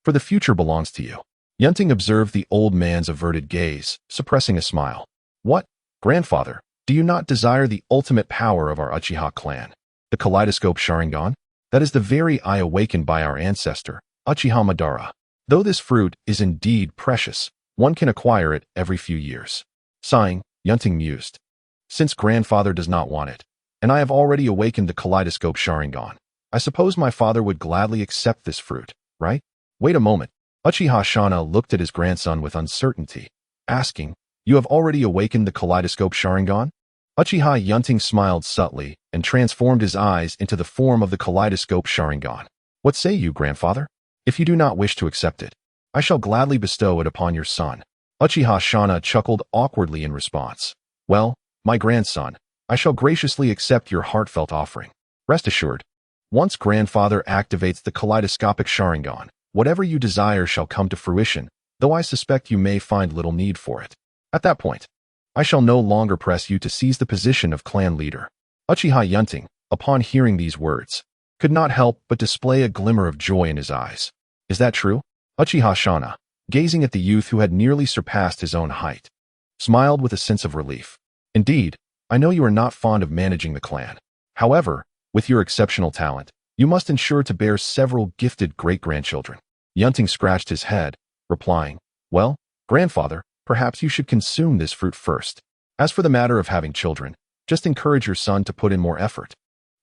For the future belongs to you." Yun Ting observed the old man's averted gaze, suppressing a smile. "What? Grandfather, do you not desire the ultimate power of our Uchiha clan? The Kaleidoscope Sharingan? That is the very eye awakened by our ancestor, Uchiha Madara. Though this fruit is indeed precious, one can acquire it every few years." Sighing, Yun Ting mused. "Since grandfather does not want it, and I have already awakened the Kaleidoscope Sharingan, I suppose my father would gladly accept this fruit, right?" "Wait a moment." Uchiha Shana looked at his grandson with uncertainty, asking, "You have already awakened the Kaleidoscope Sharingan?" Uchiha Yun Ting smiled subtly and transformed his eyes into the form of the Kaleidoscope Sharingan. "What say you, grandfather? If you do not wish to accept it, I shall gladly bestow it upon your son." Uchiha Shana chuckled awkwardly in response. "Well, my grandson, I shall graciously accept your heartfelt offering. Rest assured, once grandfather activates the Kaleidoscopic Sharingan, whatever you desire shall come to fruition, though I suspect you may find little need for it. At that point, I shall no longer press you to seize the position of clan leader." Uchiha Yun Ting, upon hearing these words, could not help but display a glimmer of joy in his eyes. Is that true? Uchiha Shana, gazing at the youth who had nearly surpassed his own height, smiled with a sense of relief. Indeed, I know you are not fond of managing the clan. However, with your exceptional talent, you must ensure to bear several gifted great-grandchildren. Yun Ting scratched his head, replying, well, grandfather, perhaps you should consume this fruit first. As for the matter of having children, just encourage your son to put in more effort.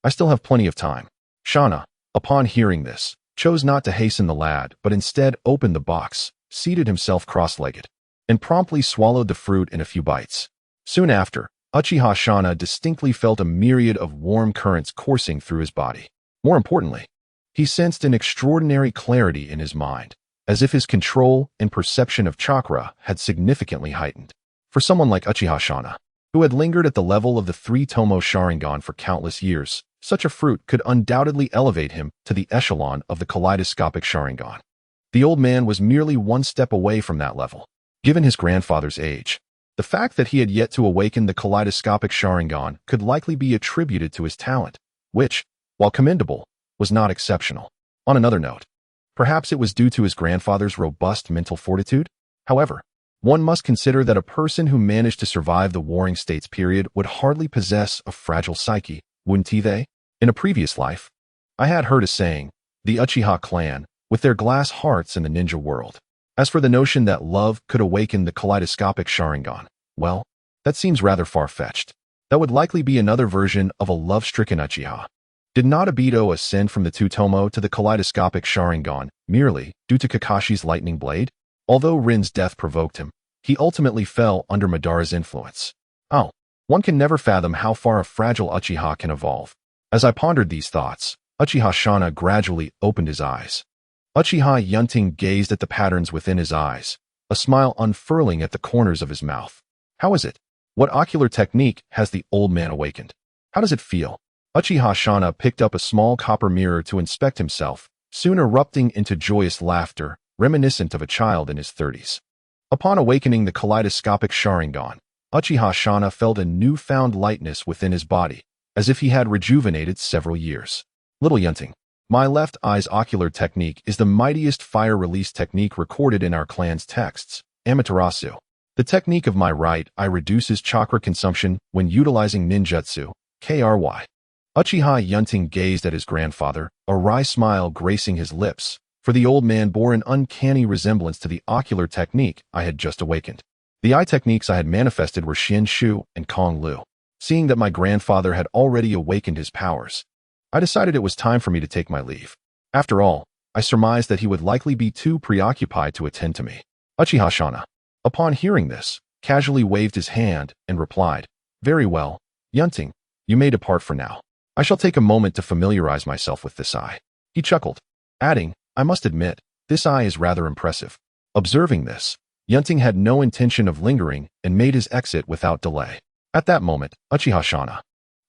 I still have plenty of time. Shana, upon hearing this, chose not to hasten the lad, but instead opened the box, seated himself cross-legged, and promptly swallowed the fruit in a few bites. Soon after, Uchiha Shana distinctly felt a myriad of warm currents coursing through his body. More importantly, he sensed an extraordinary clarity in his mind, as if his control and perception of chakra had significantly heightened. For someone like Uchiha Shana, who had lingered at the level of the 3-tomo Sharingan for countless years, such a fruit could undoubtedly elevate him to the echelon of the kaleidoscopic Sharingan. The old man was merely one step away from that level. Given his grandfather's age, the fact that he had yet to awaken the kaleidoscopic Sharingan could likely be attributed to his talent, which, while commendable, was not exceptional. On another note, perhaps it was due to his grandfather's robust mental fortitude? However, one must consider that a person who managed to survive the Warring States period would hardly possess a fragile psyche, wouldn't they? In a previous life, I had heard a saying, the Uchiha clan, with their glass hearts in the ninja world. As for the notion that love could awaken the kaleidoscopic Sharingan, well, that seems rather far-fetched. That would likely be another version of a love-stricken Uchiha. Did not Obito ascend from the 2-tomo to the kaleidoscopic Sharingan merely due to Kakashi's lightning blade? Although Rin's death provoked him, he ultimately fell under Madara's influence. Oh, one can never fathom how far a fragile Uchiha can evolve. As I pondered these thoughts, Uchiha Shana gradually opened his eyes. Uchiha Yun Ting gazed at the patterns within his eyes, a smile unfurling at the corners of his mouth. How is it? What ocular technique has the old man awakened? How does it feel? Uchiha Shana picked up a small copper mirror to inspect himself, soon erupting into joyous laughter, reminiscent of a child in his 30s. Upon awakening the kaleidoscopic Sharingan, Uchiha Shana felt a newfound lightness within his body, as if he had rejuvenated several years. Little Yun Ting, my left eye's ocular technique is the mightiest fire release technique recorded in our clan's texts, Amaterasu. The technique of my right eye reduces chakra consumption when utilizing ninjutsu, KRY. Uchiha Yun Ting gazed at his grandfather, a wry smile gracing his lips, for the old man bore an uncanny resemblance to the ocular technique I had just awakened. The eye techniques I had manifested were Xin Shu and Kong Lu. Seeing that my grandfather had already awakened his powers, I decided it was time for me to take my leave. After all, I surmised that he would likely be too preoccupied to attend to me. Uchiha Shana, upon hearing this, casually waved his hand and replied, very well, Yun Ting, you may depart for now. I shall take a moment to familiarize myself with this eye. He chuckled, adding, I must admit, this eye is rather impressive. Observing this, Yun Ting had no intention of lingering and made his exit without delay. At that moment, Uchiha Shana,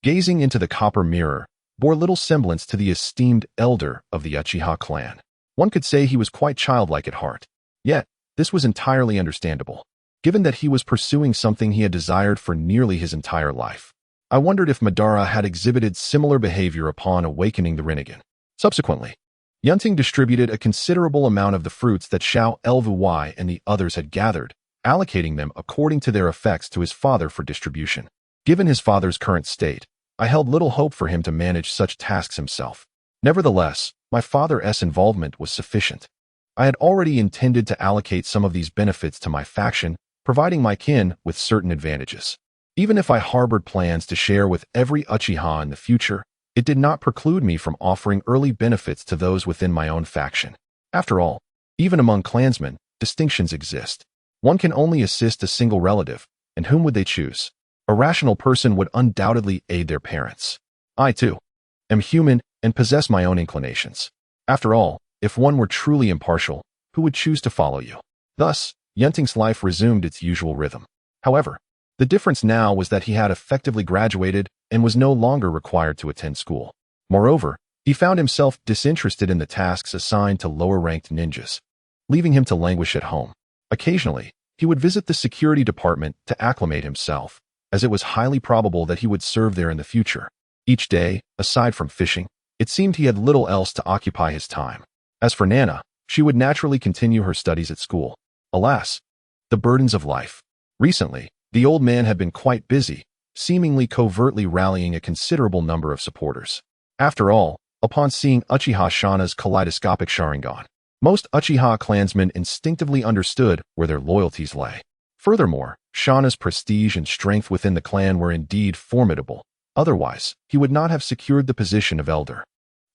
gazing into the copper mirror, bore little semblance to the esteemed elder of the Uchiha clan. One could say he was quite childlike at heart. Yet, this was entirely understandable, given that he was pursuing something he had desired for nearly his entire life. I wondered if Madara had exhibited similar behavior upon awakening the Rinnegan. Subsequently, Yun Ting distributed a considerable amount of the fruits that Xiao Elvuy and the others had gathered, allocating them according to their effects to his father for distribution. Given his father's current state, I held little hope for him to manage such tasks himself. Nevertheless, my father's involvement was sufficient. I had already intended to allocate some of these benefits to my faction, providing my kin with certain advantages. Even if I harbored plans to share with every Uchiha in the future, it did not preclude me from offering early benefits to those within my own faction. After all, even among clansmen, distinctions exist. One can only assist a single relative, and whom would they choose? A rational person would undoubtedly aid their parents. I, too, am human and possess my own inclinations. After all, if one were truly impartial, who would choose to follow you? Thus, Yun Ting's life resumed its usual rhythm. However, the difference now was that he had effectively graduated and was no longer required to attend school. Moreover, he found himself disinterested in the tasks assigned to lower-ranked ninjas, leaving him to languish at home. Occasionally, he would visit the security department to acclimate himself, as it was highly probable that he would serve there in the future. Each day, aside from fishing, it seemed he had little else to occupy his time. As for Nana, she would naturally continue her studies at school. Alas, the burdens of life. Recently, the old man had been quite busy, seemingly covertly rallying a considerable number of supporters. After all, upon seeing Uchiha Shana's kaleidoscopic Sharingan, most Uchiha clansmen instinctively understood where their loyalties lay. Furthermore, Shana's prestige and strength within the clan were indeed formidable. Otherwise, he would not have secured the position of elder.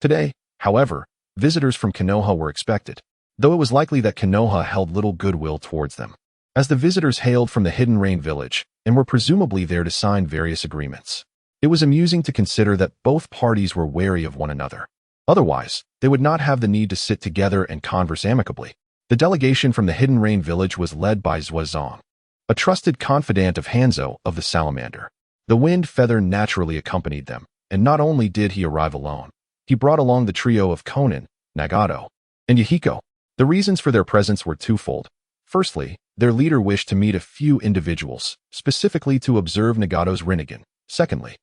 Today, however, visitors from Konoha were expected, though it was likely that Konoha held little goodwill towards them, as the visitors hailed from the Hidden Rain village and were presumably there to sign various agreements. It was amusing to consider that both parties were wary of one another. Otherwise, they would not have the need to sit together and converse amicably. The delegation from the Hidden Rain village was led by Zuozong, a trusted confidant of Hanzo of the Salamander. The Wind Feather naturally accompanied them, and not only did he arrive alone, he brought along the trio of Konan, Nagato, and Yahiko. The reasons for their presence were twofold. Firstly, their leader wished to meet a few individuals, specifically to observe Nagato's Rinnegan. Secondly,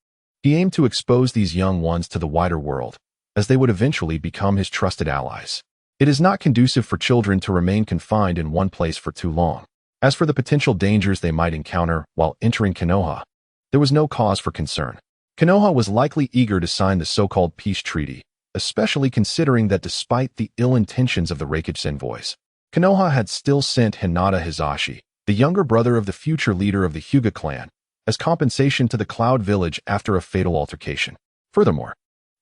he aimed to expose these young ones to the wider world, as they would eventually become his trusted allies. It is not conducive for children to remain confined in one place for too long. As for the potential dangers they might encounter while entering Konoha, there was no cause for concern. Konoha was likely eager to sign the so-called peace treaty, especially considering that despite the ill intentions of the Reikage envoys, Konoha had still sent Hinata Hizashi, the younger brother of the future leader of the Hyuga clan, as compensation to the Cloud Village after a fatal altercation. Furthermore,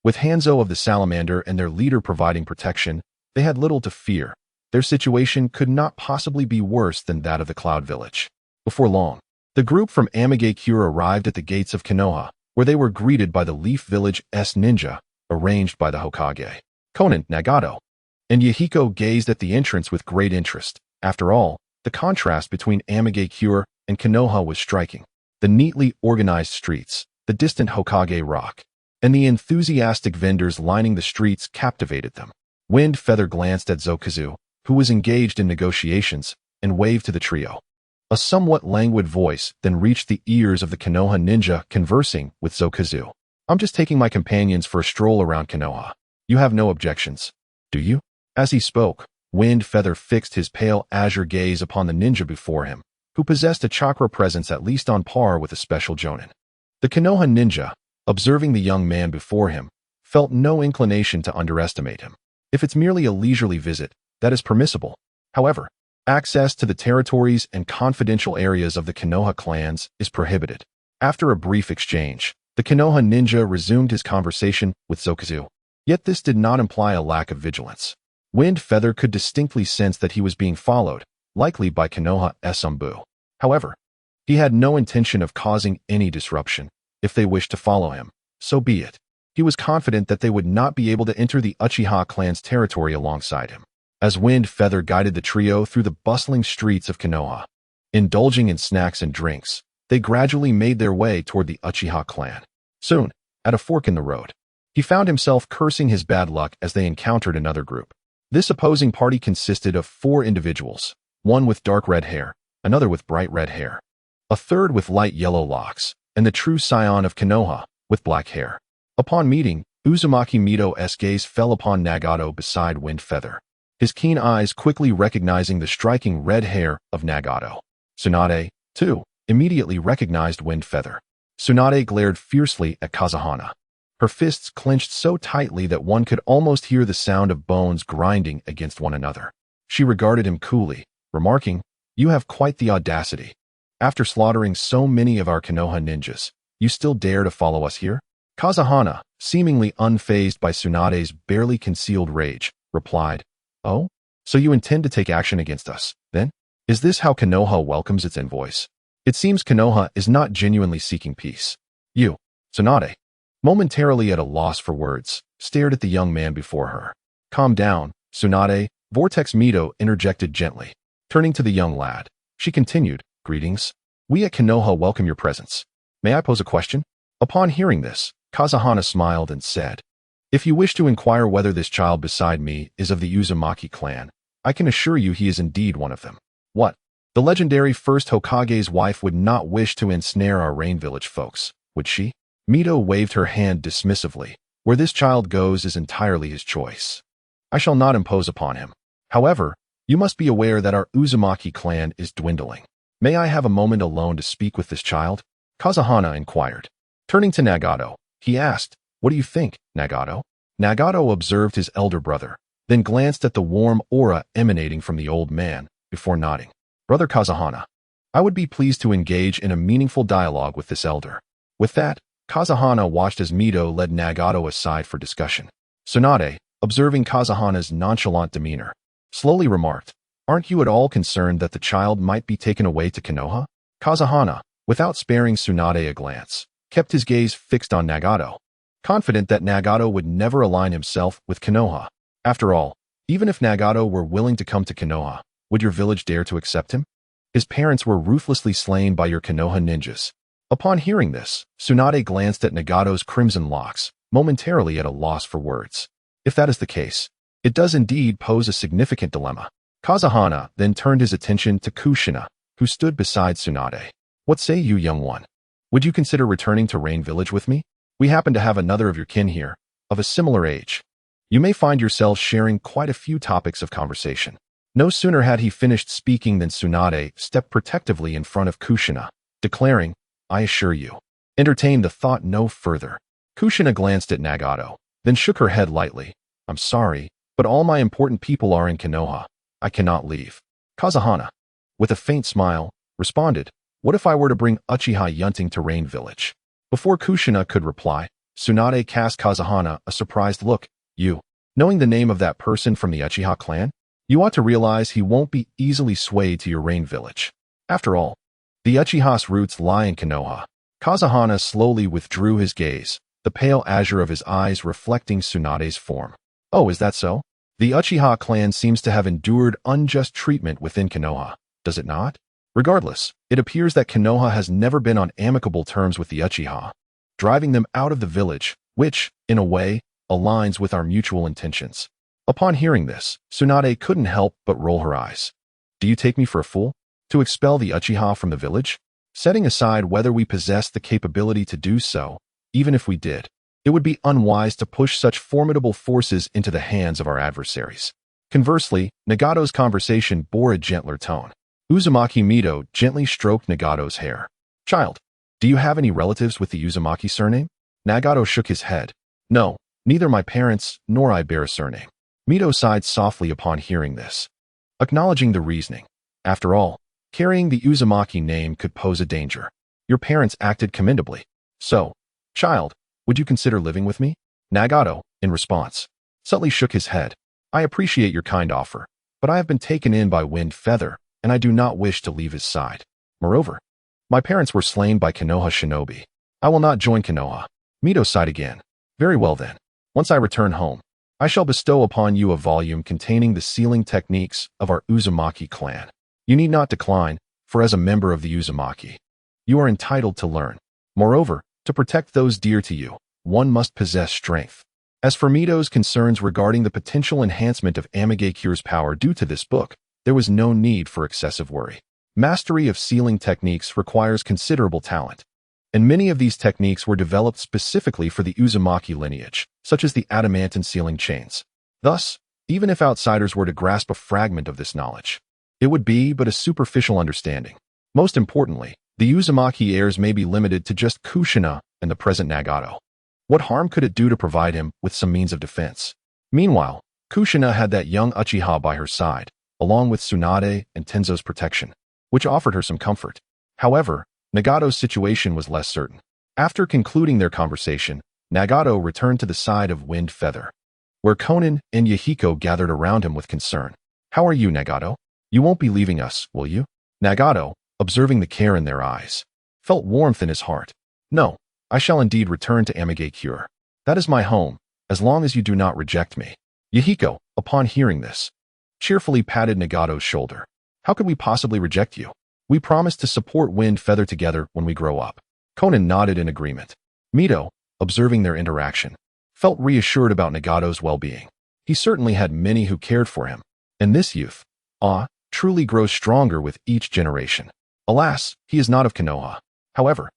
with Hanzo of the Salamander and their leader providing protection, they had little to fear. Their situation could not possibly be worse than that of the Cloud Village. Before long, the group from Amigakure arrived at the gates of Konoha, where they were greeted by the Leaf Village's ninja, arranged by the Hokage. Konan, Nagato, and Yahiko gazed at the entrance with great interest. After all, the contrast between Amigakure and Konoha was striking. The neatly organized streets, the distant Hokage Rock, and the enthusiastic vendors lining the streets captivated them. Wind Feather glanced at Zokazu, who was engaged in negotiations, and waved to the trio. A somewhat languid voice then reached the ears of the Konoha ninja conversing with Zokazu. I'm just taking my companions for a stroll around Konoha. You have no objections, do you? As he spoke, Wind Feather fixed his pale azure gaze upon the ninja before him, who possessed a chakra presence at least on par with a special jonin. The Konoha ninja, observing the young man before him, felt no inclination to underestimate him. If it's merely a leisurely visit, that is permissible. However, access to the territories and confidential areas of the Konoha clans is prohibited. After a brief exchange, the Konoha ninja resumed his conversation with Zokazu. Yet this did not imply a lack of vigilance. Wind Feather could distinctly sense that he was being followed, likely by Konoha Esumbu. However, he had no intention of causing any disruption. If they wished to follow him, so be it. He was confident that they would not be able to enter the Uchiha clan's territory alongside him. As Wind Feather guided the trio through the bustling streets of Konoha, indulging in snacks and drinks, they gradually made their way toward the Uchiha clan. Soon, at a fork in the road, he found himself cursing his bad luck as they encountered another group. This opposing party consisted of 4 individuals, one with dark red hair, another with bright red hair, a third with light yellow locks, and the true scion of Konoha, with black hair. Upon meeting, Uzumaki Mito's gaze fell upon Nagato beside Wind Feather, his keen eyes quickly recognizing the striking red hair of Nagato. Tsunade, too, immediately recognized Wind Feather. Tsunade glared fiercely at Kazahana, her fists clenched so tightly that one could almost hear the sound of bones grinding against one another. She regarded him coolly, remarking, "You have quite the audacity. After slaughtering so many of our Konoha ninjas, you still dare to follow us here?" Kazahana, seemingly unfazed by Tsunade's barely concealed rage, replied, "Oh? So you intend to take action against us, then? Is this how Konoha welcomes its envoys? It seems Konoha is not genuinely seeking peace." You, Tsunade, momentarily at a loss for words, stared at the young man before her. "Calm down, Tsunade," Vortex Mito interjected gently. Turning to the young lad, she continued, "Greetings. We at Konoha welcome your presence. May I pose a question?" Upon hearing this, Kazahana smiled and said, "If you wish to inquire whether this child beside me is of the Uzumaki clan, I can assure you he is indeed one of them." "What? The legendary first Hokage's wife would not wish to ensnare our Rain Village folks, would she?" Mito waved her hand dismissively. Where this child goes is entirely his choice. I shall not impose upon him. However, you must be aware that our Uzumaki clan is dwindling. May I have a moment alone to speak with this child? Kazahana inquired. Turning to Nagato, he asked, What do you think, Nagato? Nagato observed his elder brother, then glanced at the warm aura emanating from the old man, before nodding. Brother Kazahana, I would be pleased to engage in a meaningful dialogue with this elder. With that, Kazahana watched as Mito led Nagato aside for discussion. Tsunade, observing Kazahana's nonchalant demeanor, slowly remarked, Aren't you at all concerned that the child might be taken away to Konoha? Kazahana, without sparing Tsunade a glance, kept his gaze fixed on Nagato, confident that Nagato would never align himself with Konoha. After all, even if Nagato were willing to come to Konoha, would your village dare to accept him? His parents were ruthlessly slain by your Konoha ninjas. Upon hearing this, Tsunade glanced at Nagato's crimson locks, momentarily at a loss for words. If that is the case, it does indeed pose a significant dilemma. Kazahana then turned his attention to Kushina, who stood beside Tsunade. What say you, young one? Would you consider returning to Rain Village with me? We happen to have another of your kin here, of a similar age. You may find yourselves sharing quite a few topics of conversation. No sooner had he finished speaking than Tsunade stepped protectively in front of Kushina, declaring, I assure you. Entertain the thought no further. Kushina glanced at Nagato, then shook her head lightly. I'm sorry, but all my important people are in Konoha. I cannot leave. Kazahana, with a faint smile, responded, What if I were to bring Uchiha Yun Ting to Rain Village? Before Kushina could reply, Tsunade cast Kazahana a surprised look. You, knowing the name of that person from the Uchiha clan? You ought to realize he won't be easily swayed to your Rain Village. After all, the Uchiha's roots lie in Konoha. Kazahana slowly withdrew his gaze, the pale azure of his eyes reflecting Tsunade's form. Oh, is that so? The Uchiha clan seems to have endured unjust treatment within Konoha, does it not? Regardless, it appears that Konoha has never been on amicable terms with the Uchiha, driving them out of the village, which, in a way, aligns with our mutual intentions. Upon hearing this, Tsunade couldn't help but roll her eyes. Do you take me for a fool? To expel the Uchiha from the village? Setting aside whether we possess the capability to do so, even if we did, it would be unwise to push such formidable forces into the hands of our adversaries. Conversely, Nagato's conversation bore a gentler tone. Uzumaki Mito gently stroked Nagato's hair. Child, do you have any relatives with the Uzumaki surname? Nagato shook his head. No, neither my parents nor I bear a surname. Mito sighed softly upon hearing this, acknowledging the reasoning. After all, carrying the Uzumaki name could pose a danger. Your parents acted commendably. So, child, would you consider living with me? Nagato, in response, subtly shook his head. I appreciate your kind offer, but I have been taken in by Wind Feather, and I do not wish to leave his side. Moreover, my parents were slain by Konoha shinobi. I will not join Konoha. Mito sighed again. Very well then. Once I return home, I shall bestow upon you a volume containing the sealing techniques of our Uzumaki clan. You need not decline, for as a member of the Uzumaki, you are entitled to learn. Moreover, to protect those dear to you, one must possess strength. As for Mito's concerns regarding the potential enhancement of Amagekyure's power due to this book, there was no need for excessive worry. Mastery of sealing techniques requires considerable talent, and many of these techniques were developed specifically for the Uzumaki lineage, such as the adamantine sealing chains. Thus, even if outsiders were to grasp a fragment of this knowledge, it would be but a superficial understanding. Most importantly, the Uzumaki heirs may be limited to just Kushina and the present Nagato. What harm could it do to provide him with some means of defense? Meanwhile, Kushina had that young Uchiha by her side, along with Tsunade and Tenzo's protection, which offered her some comfort. However, Nagato's situation was less certain. After concluding their conversation, Nagato returned to the side of Wind Feather, where Konan and Yahiko gathered around him with concern. How are you, Nagato? You won't be leaving us, will you? Nagato, observing the care in their eyes, felt warmth in his heart. No, I shall indeed return to Amagekyure. That is my home, as long as you do not reject me. Yahiko, upon hearing this, cheerfully patted Nagato's shoulder. How could we possibly reject you? We promised to support Wind Feather together when we grow up. Konan nodded in agreement. Mito, observing their interaction, felt reassured about Nagato's well-being. He certainly had many who cared for him, and this youth, truly grows stronger with each generation. Alas, he is not of Konoha. However,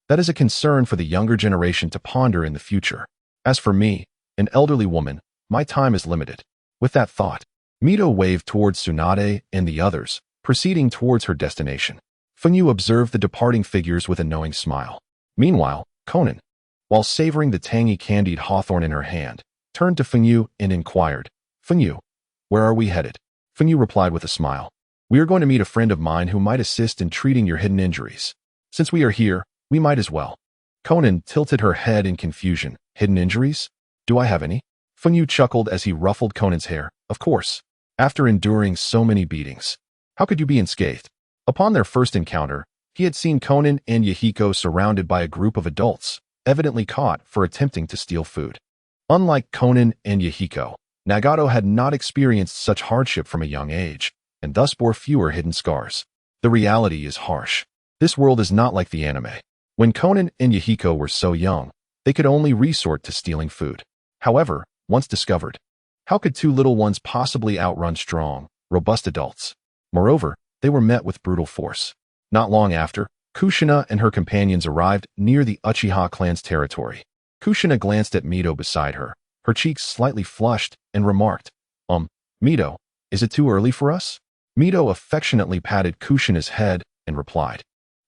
That is a concern for the younger generation to ponder in the future. As for me, an elderly woman, my time is limited. With that thought, Mito waved towards Tsunade and the others, proceeding towards her destination. Fenyu observed the departing figures with a knowing smile. Meanwhile, Conan, while savoring the tangy candied hawthorn in her hand, turned to Fenyu and inquired, "Fenyu, where are we headed?" Fenyu replied with a smile. "We are going to meet a friend of mine who might assist in treating your hidden injuries. Since we are here, we might as well." Conan tilted her head in confusion. "Hidden injuries? Do I have any?" Fenyu chuckled as he ruffled Conan's hair. "Of course. After enduring so many beatings, how could you be unscathed?" Upon their first encounter, he had seen Conan and Yahiko surrounded by a group of adults, evidently caught for attempting to steal food. Unlike Conan and Yahiko, Nagato had not experienced such hardship from a young age, and thus bore fewer hidden scars. The reality is harsh. This world is not like the anime. When Conan and Yahiko were so young, they could only resort to stealing food. However, once discovered, how could two little ones possibly outrun strong, robust adults? Moreover, they were met with brutal force. Not long after, Kushina and her companions arrived near the Uchiha clan's territory. Kushina glanced at Mito beside her, her cheeks slightly flushed, and remarked, Mito, is it too early for us?" Mito affectionately patted Kushina's head and replied,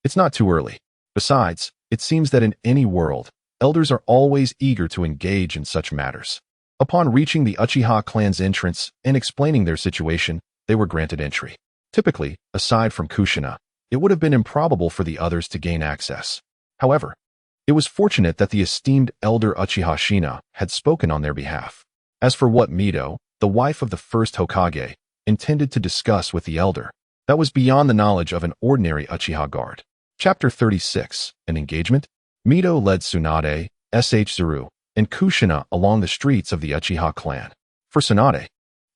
"It's not too early. Besides, it seems that in any world, elders are always eager to engage in such matters." Upon reaching the Uchiha clan's entrance and explaining their situation, they were granted entry. Typically, aside from Kushina, it would have been improbable for the others to gain access. However, it was fortunate that the esteemed elder Uchiha Shina had spoken on their behalf. As for what Mito, the wife of the first Hokage, intended to discuss with the elder, that was beyond the knowledge of an ordinary Uchiha guard. Chapter 36, An Engagement? Mito led Tsunade, Sh. and Kushina along the streets of the Uchiha clan. For Tsunade,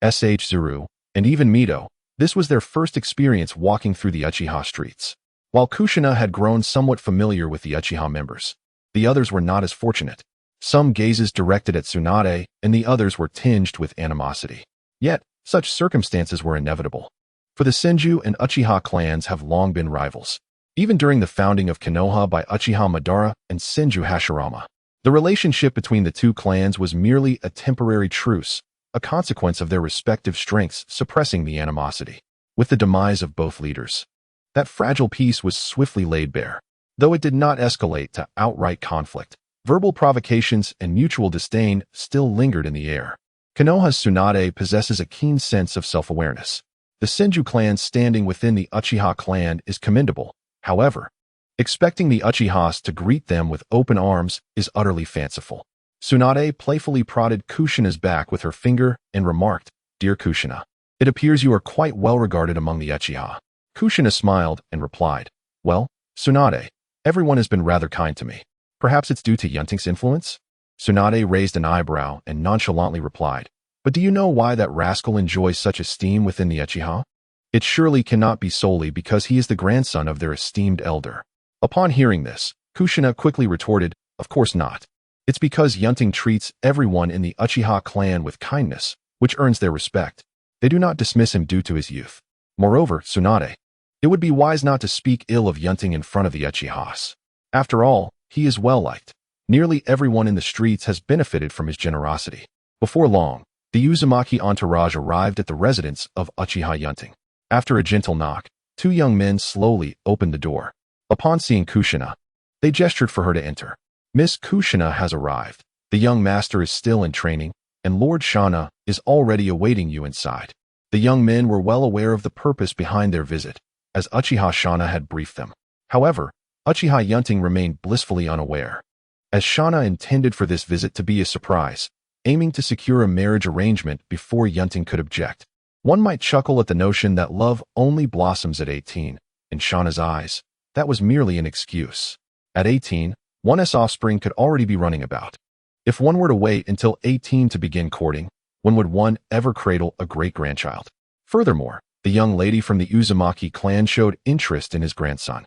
Sh. and even Mito, this was their first experience walking through the Uchiha streets. While Kushina had grown somewhat familiar with the Uchiha members, the others were not as fortunate. Some gazes directed at Tsunade, and the others were tinged with animosity. Yet, such circumstances were inevitable. For the Senju and Uchiha clans have long been rivals, even during the founding of Konoha by Uchiha Madara and Senju Hashirama. The relationship between the two clans was merely a temporary truce, a consequence of their respective strengths suppressing the animosity. With the demise of both leaders, that fragile peace was swiftly laid bare. Though it did not escalate to outright conflict, verbal provocations and mutual disdain still lingered in the air. Konoha's Tsunade possesses a keen sense of self-awareness. The Senju clan standing within the Uchiha clan is commendable. However, expecting the Uchihas to greet them with open arms is utterly fanciful. Tsunade playfully prodded Kushina's back with her finger and remarked, "Dear Kushina, it appears you are quite well regarded among the Uchiha." Kushina smiled and replied, "Well, Tsunade, everyone has been rather kind to me. Perhaps it's due to Yun Ting's influence?" Tsunade raised an eyebrow and nonchalantly replied, "But do you know why that rascal enjoys such esteem within the Uchiha? It surely cannot be solely because he is the grandson of their esteemed elder." Upon hearing this, Kushina quickly retorted, "Of course not. It's because Yun Ting treats everyone in the Uchiha clan with kindness, which earns their respect. They do not dismiss him due to his youth. Moreover, Tsunade, it would be wise not to speak ill of Yun Ting in front of the Uchihas. After all, he is well liked. Nearly everyone in the streets has benefited from his generosity." Before long, the Uzumaki entourage arrived at the residence of Uchiha Yun Ting. After a gentle knock, two young men slowly opened the door. Upon seeing Kushina, they gestured for her to enter. "Miss Kushina has arrived. The young master is still in training, and Lord Shana is already awaiting you inside." The young men were well aware of the purpose behind their visit, as Uchiha Shana had briefed them. However, Uchiha Yun Ting remained blissfully unaware, as Shana intended for this visit to be a surprise, aiming to secure a marriage arrangement before Yun Ting could object. One might chuckle at the notion that love only blossoms at 18. In Shana's eyes, that was merely an excuse. At 18, one's offspring could already be running about. If one were to wait until 18 to begin courting, when would one ever cradle a great-grandchild? Furthermore, the young lady from the Uzumaki clan showed interest in his grandson,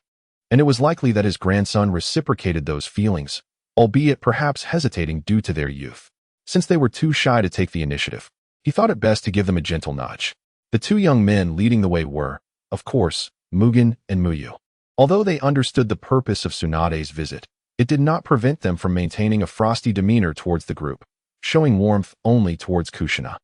and it was likely that his grandson reciprocated those feelings, albeit perhaps hesitating due to their youth. Since they were too shy to take the initiative, he thought it best to give them a gentle nudge. The two young men leading the way were, of course, Mugen and Muyu. Although they understood the purpose of Tsunade's visit, it did not prevent them from maintaining a frosty demeanor towards the group, showing warmth only towards Kushina,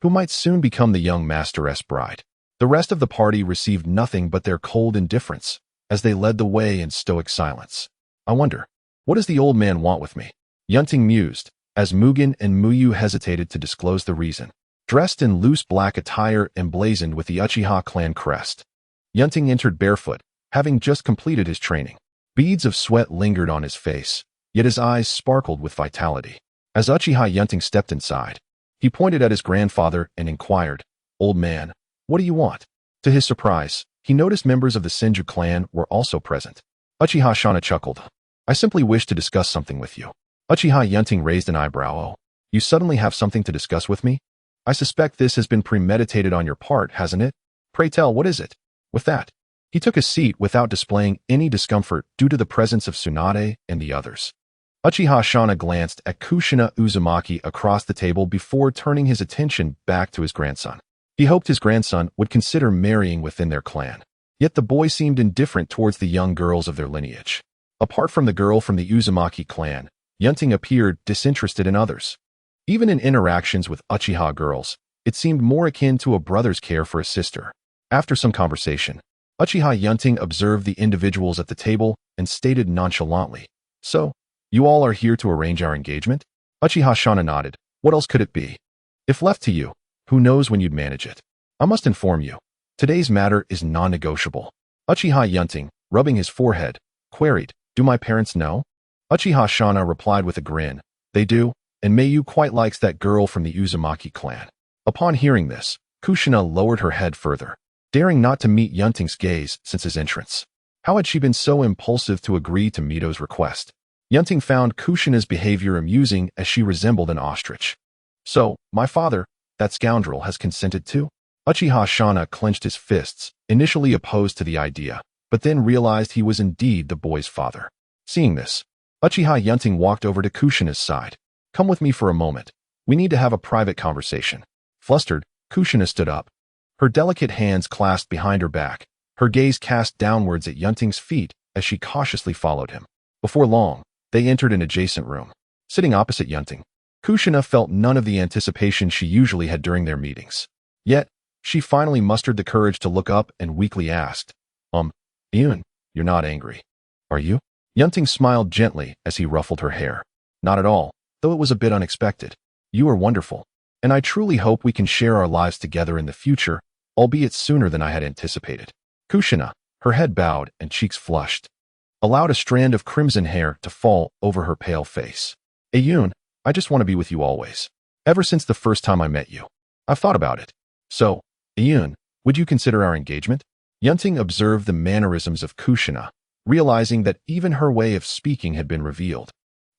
who might soon become the young masteress bride. The rest of the party received nothing but their cold indifference as they led the way in stoic silence. I wonder, what does the old man want with me? Yun Ting mused, as Mugen and Muyu hesitated to disclose the reason. Dressed in loose black attire emblazoned with the Uchiha clan crest, Yun Ting entered barefoot, having just completed his training. Beads of sweat lingered on his face, yet his eyes sparkled with vitality. As Uchiha Yun Ting stepped inside, he pointed at his grandfather and inquired, "Old man, what do you want?" To his surprise, he noticed members of the Senju clan were also present. Uchiha Shana chuckled. "I simply wish to discuss something with you." Uchiha Yun Ting raised an eyebrow. "Oh, you suddenly have something to discuss with me? I suspect this has been premeditated on your part, hasn't it? Pray tell, what is it?" With that, he took a seat without displaying any discomfort due to the presence of Tsunade and the others. Uchiha Shana glanced at Kushina Uzumaki across the table before turning his attention back to his grandson. He hoped his grandson would consider marrying within their clan. Yet the boy seemed indifferent towards the young girls of their lineage. Apart from the girl from the Uzumaki clan, Yun Ting appeared disinterested in others. Even in interactions with Uchiha girls, it seemed more akin to a brother's care for a sister. After some conversation, Uchiha Yun Ting observed the individuals at the table and stated nonchalantly, "So, you all are here to arrange our engagement?" Uchiha Shana nodded. "What else could it be? If left to you, who knows when you'd manage it? I must inform you, today's matter is non-negotiable." Uchiha Yun Ting, rubbing his forehead, queried, "Do my parents know?" Uchiha Shana replied with a grin, "They do, and Mayu quite likes that girl from the Uzumaki clan." Upon hearing this, Kushina lowered her head further, daring not to meet Yun Ting's gaze since his entrance. How had she been so impulsive to agree to Mito's request? Yun Ting found Kushina's behavior amusing as she resembled an ostrich. "So, my father, that scoundrel, has consented to?" Uchiha Shana clenched his fists, initially opposed to the idea, but then realized he was indeed the boy's father. Seeing this, Uchiha Yun Ting walked over to Kushina's side. "Come with me for a moment. We need to have a private conversation." Flustered, Kushina stood up. Her delicate hands clasped behind her back, her gaze cast downwards at Yun Ting's feet as she cautiously followed him. Before long, they entered an adjacent room. Sitting opposite Yun Ting, Kushina felt none of the anticipation she usually had during their meetings. Yet, she finally mustered the courage to look up and weakly asked, Yun, you're not angry, are you?" Yun Ting smiled gently as he ruffled her hair. "Not at all, though it was a bit unexpected. You are wonderful, and I truly hope we can share our lives together in the future, albeit sooner than I had anticipated." Kushina, her head bowed and cheeks flushed, allowed a strand of crimson hair to fall over her pale face. "Yun, I just want to be with you always. Ever since the first time I met you, I've thought about it. So, Yun, would you consider our engagement?" Yun Ting observed the mannerisms of Kushina, realizing that even her way of speaking had been revealed.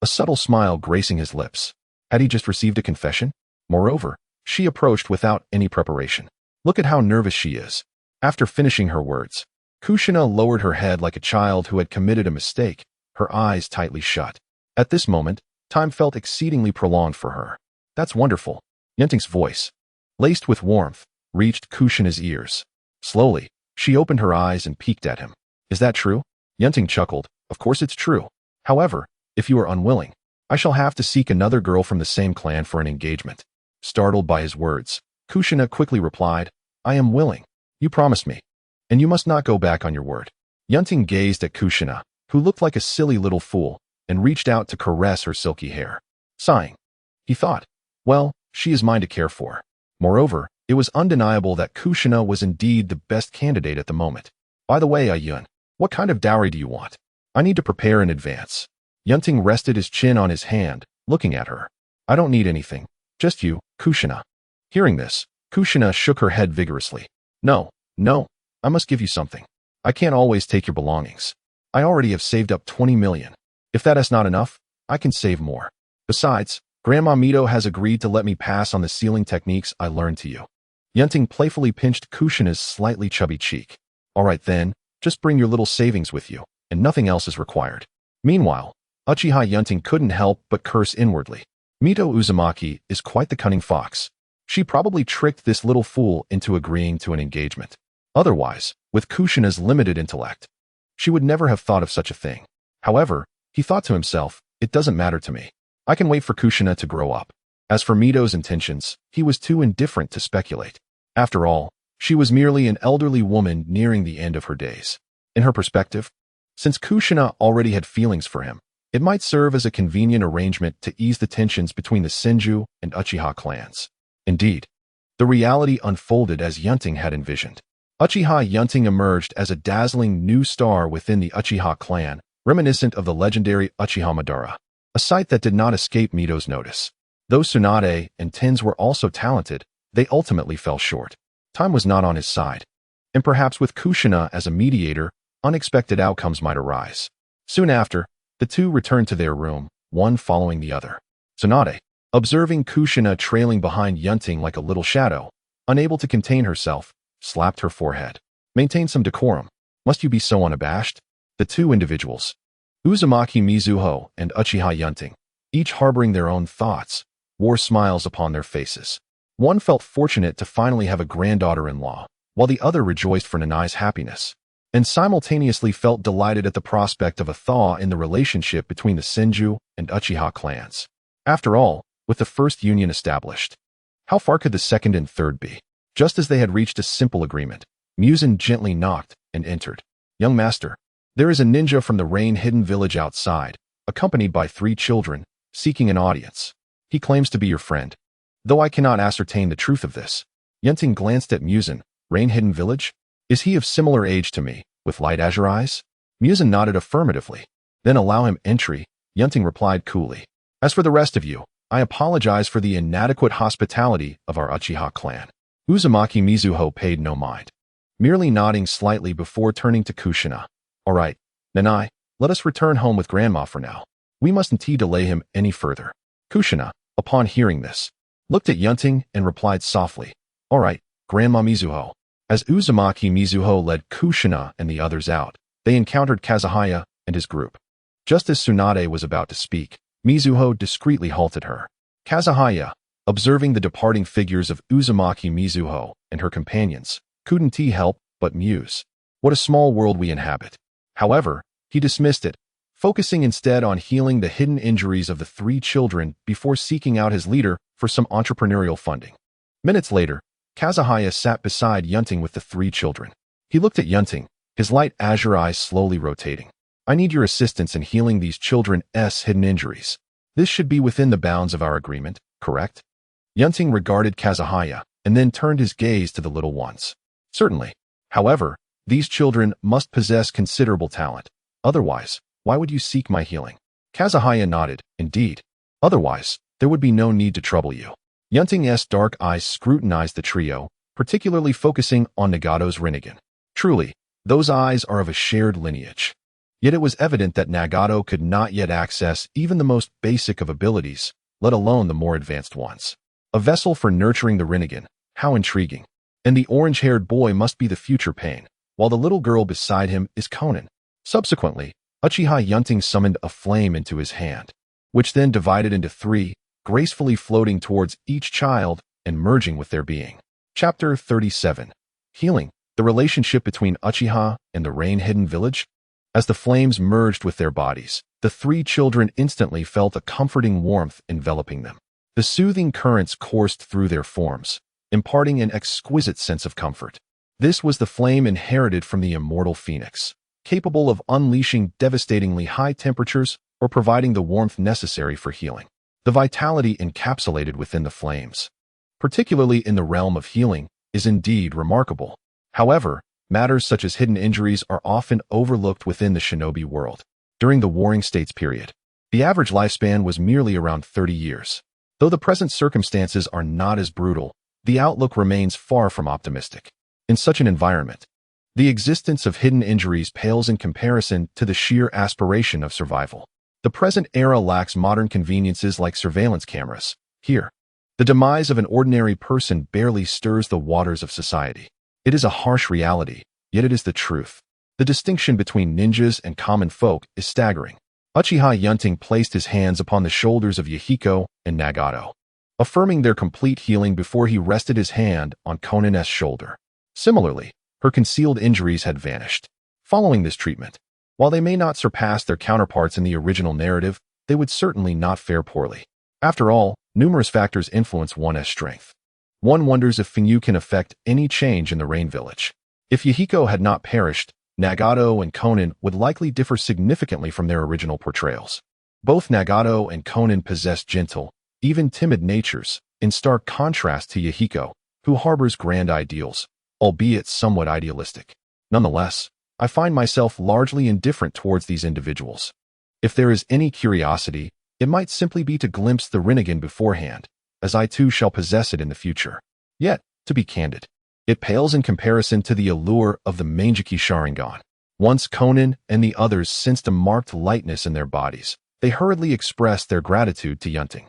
A subtle smile gracing his lips. Had he just received a confession? Moreover, she approached without any preparation. Look at how nervous she is. After finishing her words, Kushina lowered her head like a child who had committed a mistake, her eyes tightly shut. At this moment, time felt exceedingly prolonged for her. "That's wonderful." Yun Ting's voice, laced with warmth, reached Kushina's ears. Slowly, she opened her eyes and peeked at him. "Is that true?" Yun Ting chuckled. "Of course it's true. However, if you are unwilling, I shall have to seek another girl from the same clan for an engagement." Startled by his words, Kushina quickly replied, "I am willing. You promised me, and you must not go back on your word." Yun Ting gazed at Kushina, who looked like a silly little fool, and reached out to caress her silky hair. Sighing, he thought, well, she is mine to care for. Moreover, it was undeniable that Kushina was indeed the best candidate at the moment. "By the way, Yun, what kind of dowry do you want? I need to prepare in advance." Yun Ting rested his chin on his hand, looking at her. "I don't need anything. Just you, Kushina." Hearing this, Kushina shook her head vigorously. No, I must give you something. I can't always take your belongings. I already have saved up 20 million. If that is not enough, I can save more. Besides, Grandma Mito has agreed to let me pass on the sealing techniques I learned to you." Yun Ting playfully pinched Kushina's slightly chubby cheek. "All right then, just bring your little savings with you, and nothing else is required." Meanwhile, Uchiha Yun Ting couldn't help but curse inwardly. Mito Uzumaki is quite the cunning fox. She probably tricked this little fool into agreeing to an engagement. Otherwise, with Kushina's limited intellect, She would never have thought of such a thing. However, he thought to himself, it doesn't matter to me. I can wait for Kushina to grow up. As for Mito's intentions, he was too indifferent to speculate. After all, she was merely an elderly woman nearing the end of her days. In her perspective, since Kushina already had feelings for him, it might serve as a convenient arrangement to ease the tensions between the Senju and Uchiha clans. Indeed, the reality unfolded as Yun Ting had envisioned. Uchiha Yun Ting emerged as a dazzling new star within the Uchiha clan, reminiscent of the legendary Uchiha Madara, a sight that did not escape Mito's notice. Though Tsunade and Tens were also talented, they ultimately fell short. Time was not on his side. And perhaps with Kushina as a mediator, unexpected outcomes might arise. Soon after, the two returned to their room, one following the other. Tsunade, observing Kushina trailing behind Yun Ting like a little shadow, unable to contain herself, slapped her forehead. Maintain some decorum. Must you be so unabashed? The two individuals, Uzumaki Mizuho and Uchiha Yun Ting, each harboring their own thoughts, wore smiles upon their faces. One felt fortunate to finally have a granddaughter-in-law, while the other rejoiced for Nanai's happiness, and simultaneously felt delighted at the prospect of a thaw in the relationship between the Senju and Uchiha clans. After all, with the first union established, how far could the second and third be? Just as they had reached a simple agreement, Muzan gently knocked and entered. Young master, there is a ninja from the rain-hidden village outside, accompanied by 3 children, seeking an audience. He claims to be your friend. Though I cannot ascertain the truth of this. Yun Ting glanced at Muzan. Rain-hidden village? Is he of similar age to me, with light azure eyes? Muzan nodded affirmatively. Then allow him entry, Yun Ting replied coolly. As for the rest of you, I apologize for the inadequate hospitality of our Uchiha clan. Uzumaki Mizuho paid no mind, merely nodding slightly before turning to Kushina. All right, Nanai, let us return home with Grandma for now. We mustn't delay him any further. Kushina, upon hearing this, looked at Yun Ting and replied softly, all right, Grandma Mizuho. As Uzumaki Mizuho led Kushina and the others out, they encountered Kazuhaya and his group. Just as Tsunade was about to speak, Mizuho discreetly halted her. Kazuhaya, observing the departing figures of Uzumaki Mizuho and her companions, couldn't help but muse. What a small world we inhabit. However, he dismissed it, focusing instead on healing the hidden injuries of the 3 children before seeking out his leader for some entrepreneurial funding. Minutes later, Kazuhaya sat beside Yun Ting with the 3 children. He looked at Yun Ting, his light azure eyes slowly rotating. I need your assistance in healing these children's hidden injuries. This should be within the bounds of our agreement, correct? Yun Ting regarded Kazuhaya and then turned his gaze to the little ones. Certainly. However, these children must possess considerable talent. Otherwise, why would you seek my healing? Kazuhaya nodded. Indeed. Otherwise, there would be no need to trouble you. Yun Ting's dark eyes scrutinized the trio, particularly focusing on Nagato's Rinnegan. Truly, those eyes are of a shared lineage. Yet it was evident that Nagato could not yet access even the most basic of abilities, let alone the more advanced ones. A vessel for nurturing the Rinnegan, how intriguing. And the orange-haired boy must be the future Pain, while the little girl beside him is Conan. Subsequently, Uchiha Yun Ting summoned a flame into his hand, which then divided into 3, gracefully floating towards each child and merging with their being. Chapter 37. Healing, the relationship between Uchiha and the rain-hidden village? As the flames merged with their bodies, the 3 children instantly felt a comforting warmth enveloping them. The soothing currents coursed through their forms, imparting an exquisite sense of comfort. This was the flame inherited from the immortal phoenix, capable of unleashing devastatingly high temperatures or providing the warmth necessary for healing. The vitality encapsulated within the flames, particularly in the realm of healing, is indeed remarkable. However, matters such as hidden injuries are often overlooked within the shinobi world. During the Warring States period, the average lifespan was merely around 30 years. Though the present circumstances are not as brutal, the outlook remains far from optimistic. In such an environment, the existence of hidden injuries pales in comparison to the sheer aspiration of survival. The present era lacks modern conveniences like surveillance cameras. Here, the demise of an ordinary person barely stirs the waters of society. It is a harsh reality, yet it is the truth. The distinction between ninjas and common folk is staggering. Uchiha Yun Ting placed his hands upon the shoulders of Yahiko and Nagato, affirming their complete healing before he rested his hand on Konan's shoulder. Similarly, her concealed injuries had vanished. Following this treatment, While they may not surpass their counterparts in the original narrative, they would certainly not fare poorly. After all, numerous factors influence one's strength. One wonders if Fengyu can affect any change in the Rain Village. If Yahiko had not perished, Nagato and Konan would likely differ significantly from their original portrayals. Both Nagato and Konan possess gentle, even timid natures, in stark contrast to Yahiko, who harbors grand ideals, albeit somewhat idealistic. Nonetheless, I find myself largely indifferent towards these individuals. If there is any curiosity, it might simply be to glimpse the Rinnegan beforehand, as I too shall possess it in the future. Yet, to be candid, it pales in comparison to the allure of the Mangeki Sharingan. Once Konan and the others sensed a marked lightness in their bodies, they hurriedly expressed their gratitude to Yun Ting.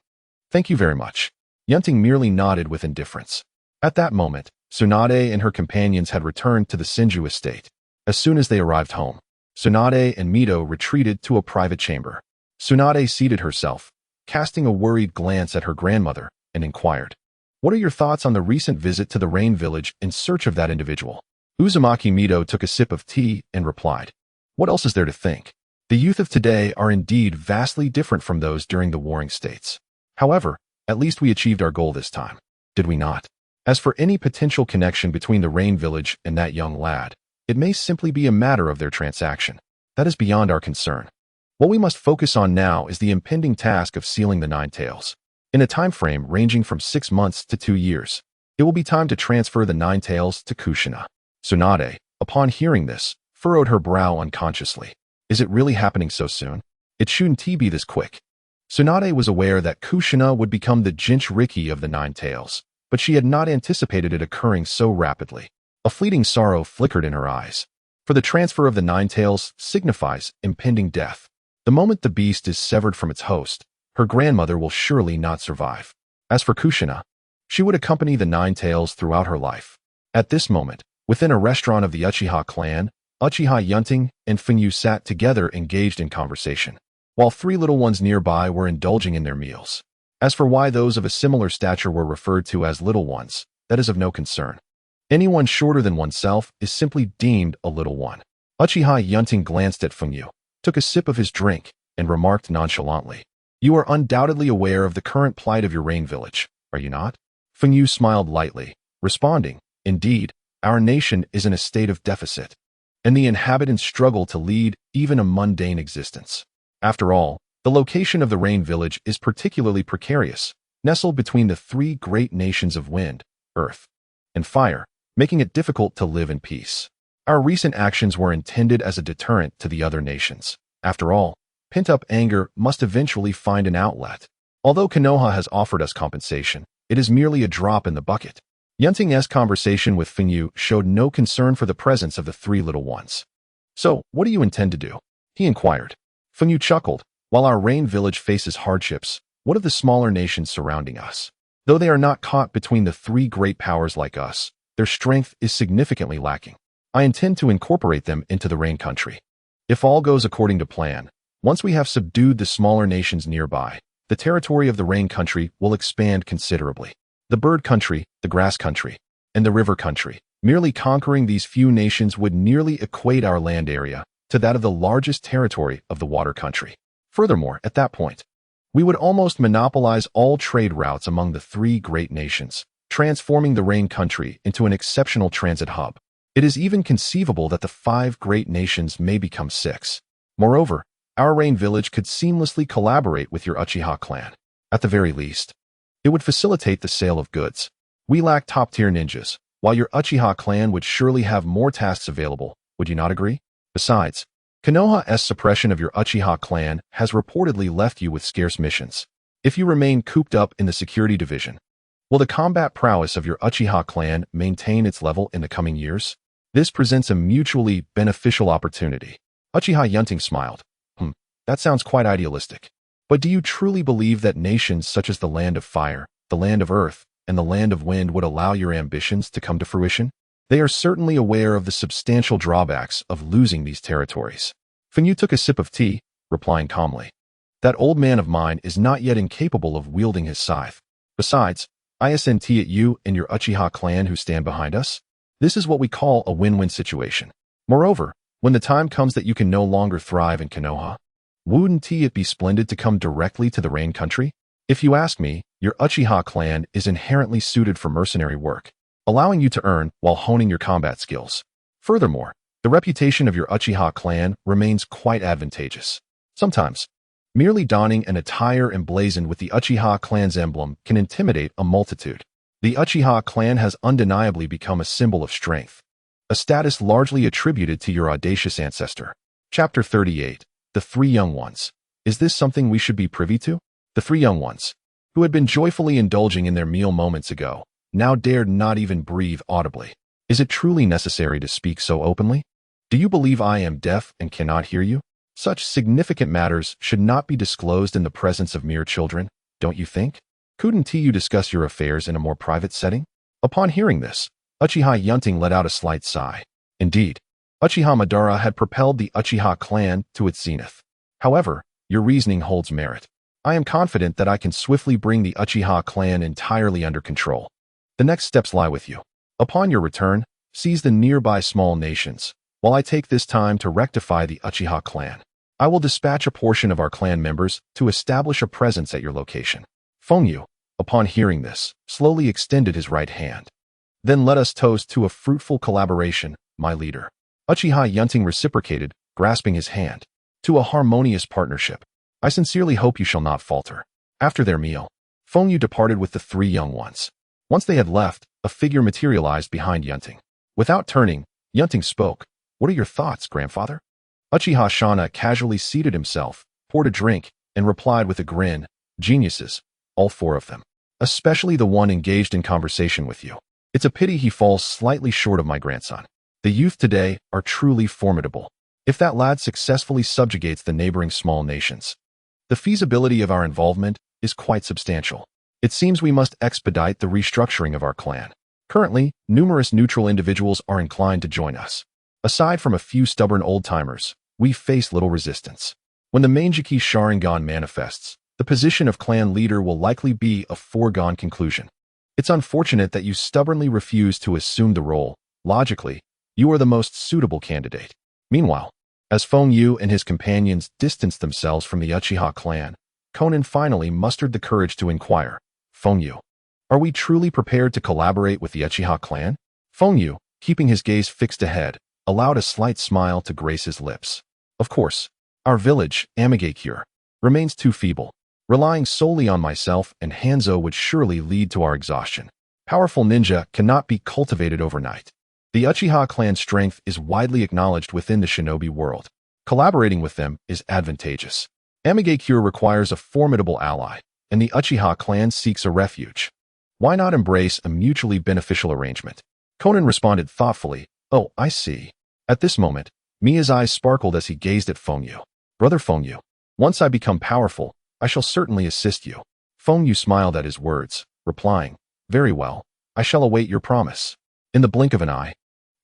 "Thank you very much." Yun Ting merely nodded with indifference. At that moment, Tsunade and her companions had returned to the Senju estate. As soon as they arrived home, Tsunade and Mito retreated to a private chamber. Tsunade seated herself, casting a worried glance at her grandmother, and inquired, "What are your thoughts on the recent visit to the Rain Village in search of that individual?" Uzumaki Mito took a sip of tea and replied, "What else is there to think? The youth of today are indeed vastly different from those during the warring states. However, at least we achieved our goal this time, did we not? As for any potential connection between the Rain Village and that young lad, it may simply be a matter of their transaction. That is beyond our concern. What we must focus on now is the impending task of sealing the Nine Tails. In a time frame ranging from 6 months to 2 years, it will be time to transfer the Nine Tails to Kushina." Tsunade, upon hearing this, furrowed her brow unconsciously. Is it really happening so soon? It shouldn't be this quick. Tsunade was aware that Kushina would become the Jinchuriki of the Nine Tails, but she had not anticipated it occurring so rapidly. A fleeting sorrow flickered in her eyes. For the transfer of the Nine Tails signifies impending death. The moment the beast is severed from its host, her grandmother will surely not survive. As for Kushina, she would accompany the Nine Tails throughout her life. At this moment, within a restaurant of the Uchiha clan, Uchiha Yun Ting and Fengyu sat together engaged in conversation, while 3 little ones nearby were indulging in their meals. As for why those of a similar stature were referred to as little ones, that is of no concern. Anyone shorter than oneself is simply deemed a little one. Uchiha Yun Ting glanced at Fengyu, took a sip of his drink, and remarked nonchalantly, "You are undoubtedly aware of the current plight of your Rain Village, are you not?" Fengyu smiled lightly, responding, "Indeed, our nation is in a state of deficit, and the inhabitants struggle to lead even a mundane existence. After all, the location of the Rain Village is particularly precarious, nestled between the 3 great nations of wind, earth, and fire, making it difficult to live in peace. Our recent actions were intended as a deterrent to the other nations. After all, pent-up anger must eventually find an outlet. Although Konoha has offered us compensation, it is merely a drop in the bucket." Yun Ting's conversation with Fengyu showed no concern for the presence of the 3 little ones. "So, what do you intend to do?" he inquired. Fengyu chuckled. "While our Rain Village faces hardships, what of the smaller nations surrounding us? Though they are not caught between the 3 great powers like us, their strength is significantly lacking. I intend to incorporate them into the Rain Country. If all goes according to plan, once we have subdued the smaller nations nearby, the territory of the Rain Country will expand considerably. The Bird Country, the Grass Country, and the River Country. Merely conquering these few nations would nearly equate our land area to that of the largest territory of the Water Country. Furthermore, at that point, we would almost monopolize all trade routes among the 3 great nations, transforming the Rain Country into an exceptional transit hub. It is even conceivable that the 5 great nations may become 6. Moreover, our Rain Village could seamlessly collaborate with your Uchiha clan. At the very least, it would facilitate the sale of goods. We lack top-tier ninjas, while your Uchiha clan would surely have more tasks available, would you not agree? Besides, Konoha's suppression of your Uchiha clan has reportedly left you with scarce missions. If you remain cooped up in the security division, will the combat prowess of your Uchiha clan maintain its level in the coming years? This presents a mutually beneficial opportunity." Uchiha Yun Ting smiled. That sounds quite idealistic. But do you truly believe that nations such as the Land of Fire, the Land of Earth, and the Land of Wind would allow your ambitions to come to fruition? They are certainly aware of the substantial drawbacks of losing these territories. Fengyu took a sip of tea, replying calmly, "That old man of mine is not yet incapable of wielding his scythe. Besides, I assent at you and your Uchiha clan who stand behind us. This is what we call a win-win situation. Moreover, When the time comes that you can no longer thrive in Konoha, wouldn't it be splendid to come directly to the Rain Country? If you ask me, your Uchiha clan is inherently suited for mercenary work, allowing you to earn while honing your combat skills. Furthermore, the reputation of your Uchiha clan remains quite advantageous. Sometimes, merely donning an attire emblazoned with the Uchiha clan's emblem can intimidate a multitude. The Uchiha clan has undeniably become a symbol of strength, a status largely attributed to your audacious ancestor. Chapter 38. The Three Young Ones. Is this something we should be privy to? The three young ones, who had been joyfully indulging in their meal moments ago, now dared not even breathe audibly. Is it truly necessary to speak so openly? Do you believe I am deaf and cannot hear you? Such significant matters should not be disclosed in the presence of mere children, don't you think? Couldn't you discuss your affairs in a more private setting? Upon hearing this, Uchiha Yun Ting let out a slight sigh. Indeed, Uchiha Madara had propelled the Uchiha clan to its zenith. However, your reasoning holds merit. I am confident that I can swiftly bring the Uchiha clan entirely under control. The next steps lie with you. Upon your return, seize the nearby small nations, while I take this time to rectify the Uchiha clan. I will dispatch a portion of our clan members to establish a presence at your location. Fengyu, upon hearing this, slowly extended his right hand. Then let us toast to a fruitful collaboration, my leader. Uchiha Yun Ting reciprocated, grasping his hand. To a harmonious partnership. I sincerely hope you shall not falter. After their meal, Fengyu departed with the three young ones. Once they had left, a figure materialized behind Yun Ting. Without turning, Yun Ting spoke. What are your thoughts, grandfather? Uchiha Shana casually seated himself, poured a drink, and replied with a grin. Geniuses, all four of them. Especially the one engaged in conversation with you. It's a pity he falls slightly short of my grandson. The youth today are truly formidable. If that lad successfully subjugates the neighboring small nations, the feasibility of our involvement is quite substantial. It seems we must expedite the restructuring of our clan. Currently, numerous neutral individuals are inclined to join us. Aside from a few stubborn old-timers, we face little resistance. When the Manjiki Sharingan manifests, the position of clan leader will likely be a foregone conclusion. It's unfortunate that you stubbornly refuse to assume the role. Logically, you are the most suitable candidate. Meanwhile, as Fengyu and his companions distanced themselves from the Uchiha clan, Conan finally mustered the courage to inquire, Fengyu, are we truly prepared to collaborate with the Uchiha clan? Fengyu, keeping his gaze fixed ahead, allowed a slight smile to grace his lips. Of course, our village, Amigakure, remains too feeble. Relying solely on myself and Hanzo would surely lead to our exhaustion. Powerful ninja cannot be cultivated overnight. The Uchiha clan's strength is widely acknowledged within the shinobi world. Collaborating with them is advantageous. Amigakure requires a formidable ally, and the Uchiha clan seeks a refuge. Why not embrace a mutually beneficial arrangement? Conan responded thoughtfully, Oh, I see. At this moment, Mia's eyes sparkled as he gazed at Fengyu. Brother Fengyu, once I become powerful, I shall certainly assist you. Fengyu smiled at his words, replying, Very well, I shall await your promise. In the blink of an eye,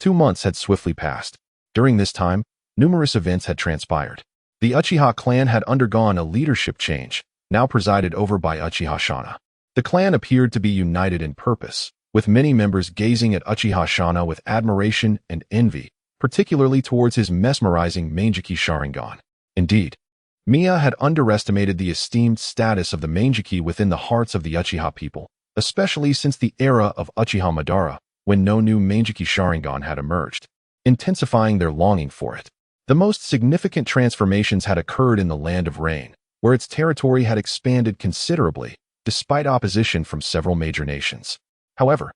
2 months had swiftly passed. During this time, numerous events had transpired. The Uchiha clan had undergone a leadership change, now presided over by Uchiha Shana. The clan appeared to be united in purpose, with many members gazing at Uchiha Shana with admiration and envy, particularly towards his mesmerizing Manjiki Sharingan. Indeed, Mia had underestimated the esteemed status of the Manjiki within the hearts of the Uchiha people, especially since the era of Uchiha Madara, when no new Manjiki Sharingan had emerged, intensifying their longing for it. The most significant transformations had occurred in the Land of Rain, where its territory had expanded considerably, despite opposition from several major nations. However,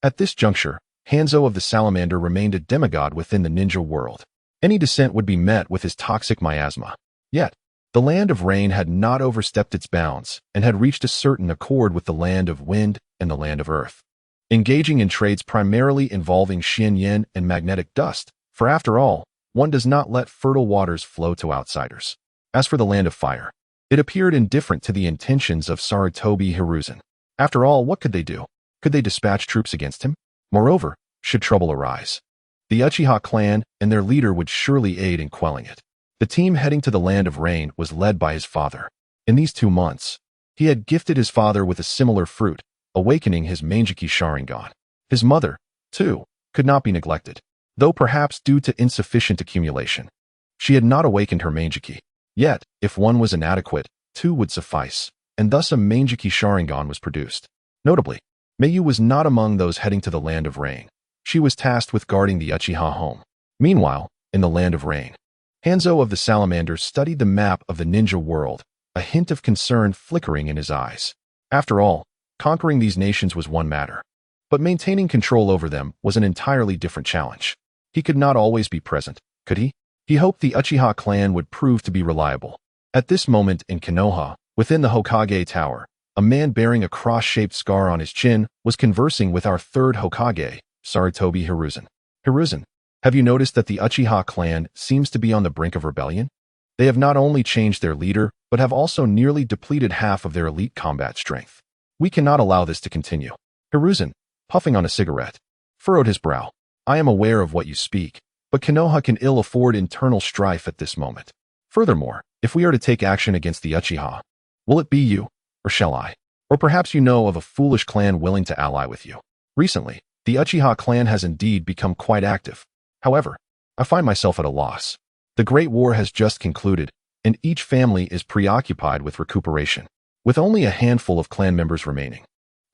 at this juncture, Hanzo of the Salamander remained a demigod within the ninja world. Any dissent would be met with his toxic miasma. Yet, the Land of Rain had not overstepped its bounds and had reached a certain accord with the Land of Wind and the Land of Earth, engaging in trades primarily involving Yin and magnetic dust, for after all, one does not let fertile waters flow to outsiders. As for the Land of Fire, it appeared indifferent to the intentions of Sarutobi Hiruzen. After all, what could they do? Could they dispatch troops against him? Moreover, should trouble arise, the Uchiha clan and their leader would surely aid in quelling it. The team heading to the Land of Rain was led by his father. In these 2 months, he had gifted his father with a similar fruit, awakening his Manjiki Sharingan. His mother, too, could not be neglected. though perhaps due to insufficient accumulation. She had not awakened her Mangeki. Yet, if one was inadequate, two would suffice, and thus a Mangeki Sharingan was produced. Notably, Meiyu was not among those heading to the Land of Rain. She was tasked with guarding the Uchiha home. Meanwhile, in the Land of Rain, Hanzo of the Salamanders studied the map of the ninja world, a hint of concern flickering in his eyes. After all, conquering these nations was one matter, but maintaining control over them was an entirely different challenge. He could not always be present, could he? He hoped the Uchiha clan would prove to be reliable. At this moment in Konoha, within the Hokage Tower, a man bearing a cross-shaped scar on his chin was conversing with our third Hokage, Sarutobi Hiruzen. Hiruzen, have you noticed that the Uchiha clan seems to be on the brink of rebellion? They have not only changed their leader, but have also nearly depleted half of their elite combat strength. We cannot allow this to continue. Hiruzen, puffing on a cigarette, furrowed his brow. I am aware of what you speak, but Konoha can ill afford internal strife at this moment. Furthermore, if we are to take action against the Uchiha, will it be you, or shall I? Or perhaps you know of a foolish clan willing to ally with you. Recently, the Uchiha clan has indeed become quite active. However, I find myself at a loss. The Great War has just concluded, and each family is preoccupied with recuperation, with only a handful of clan members remaining.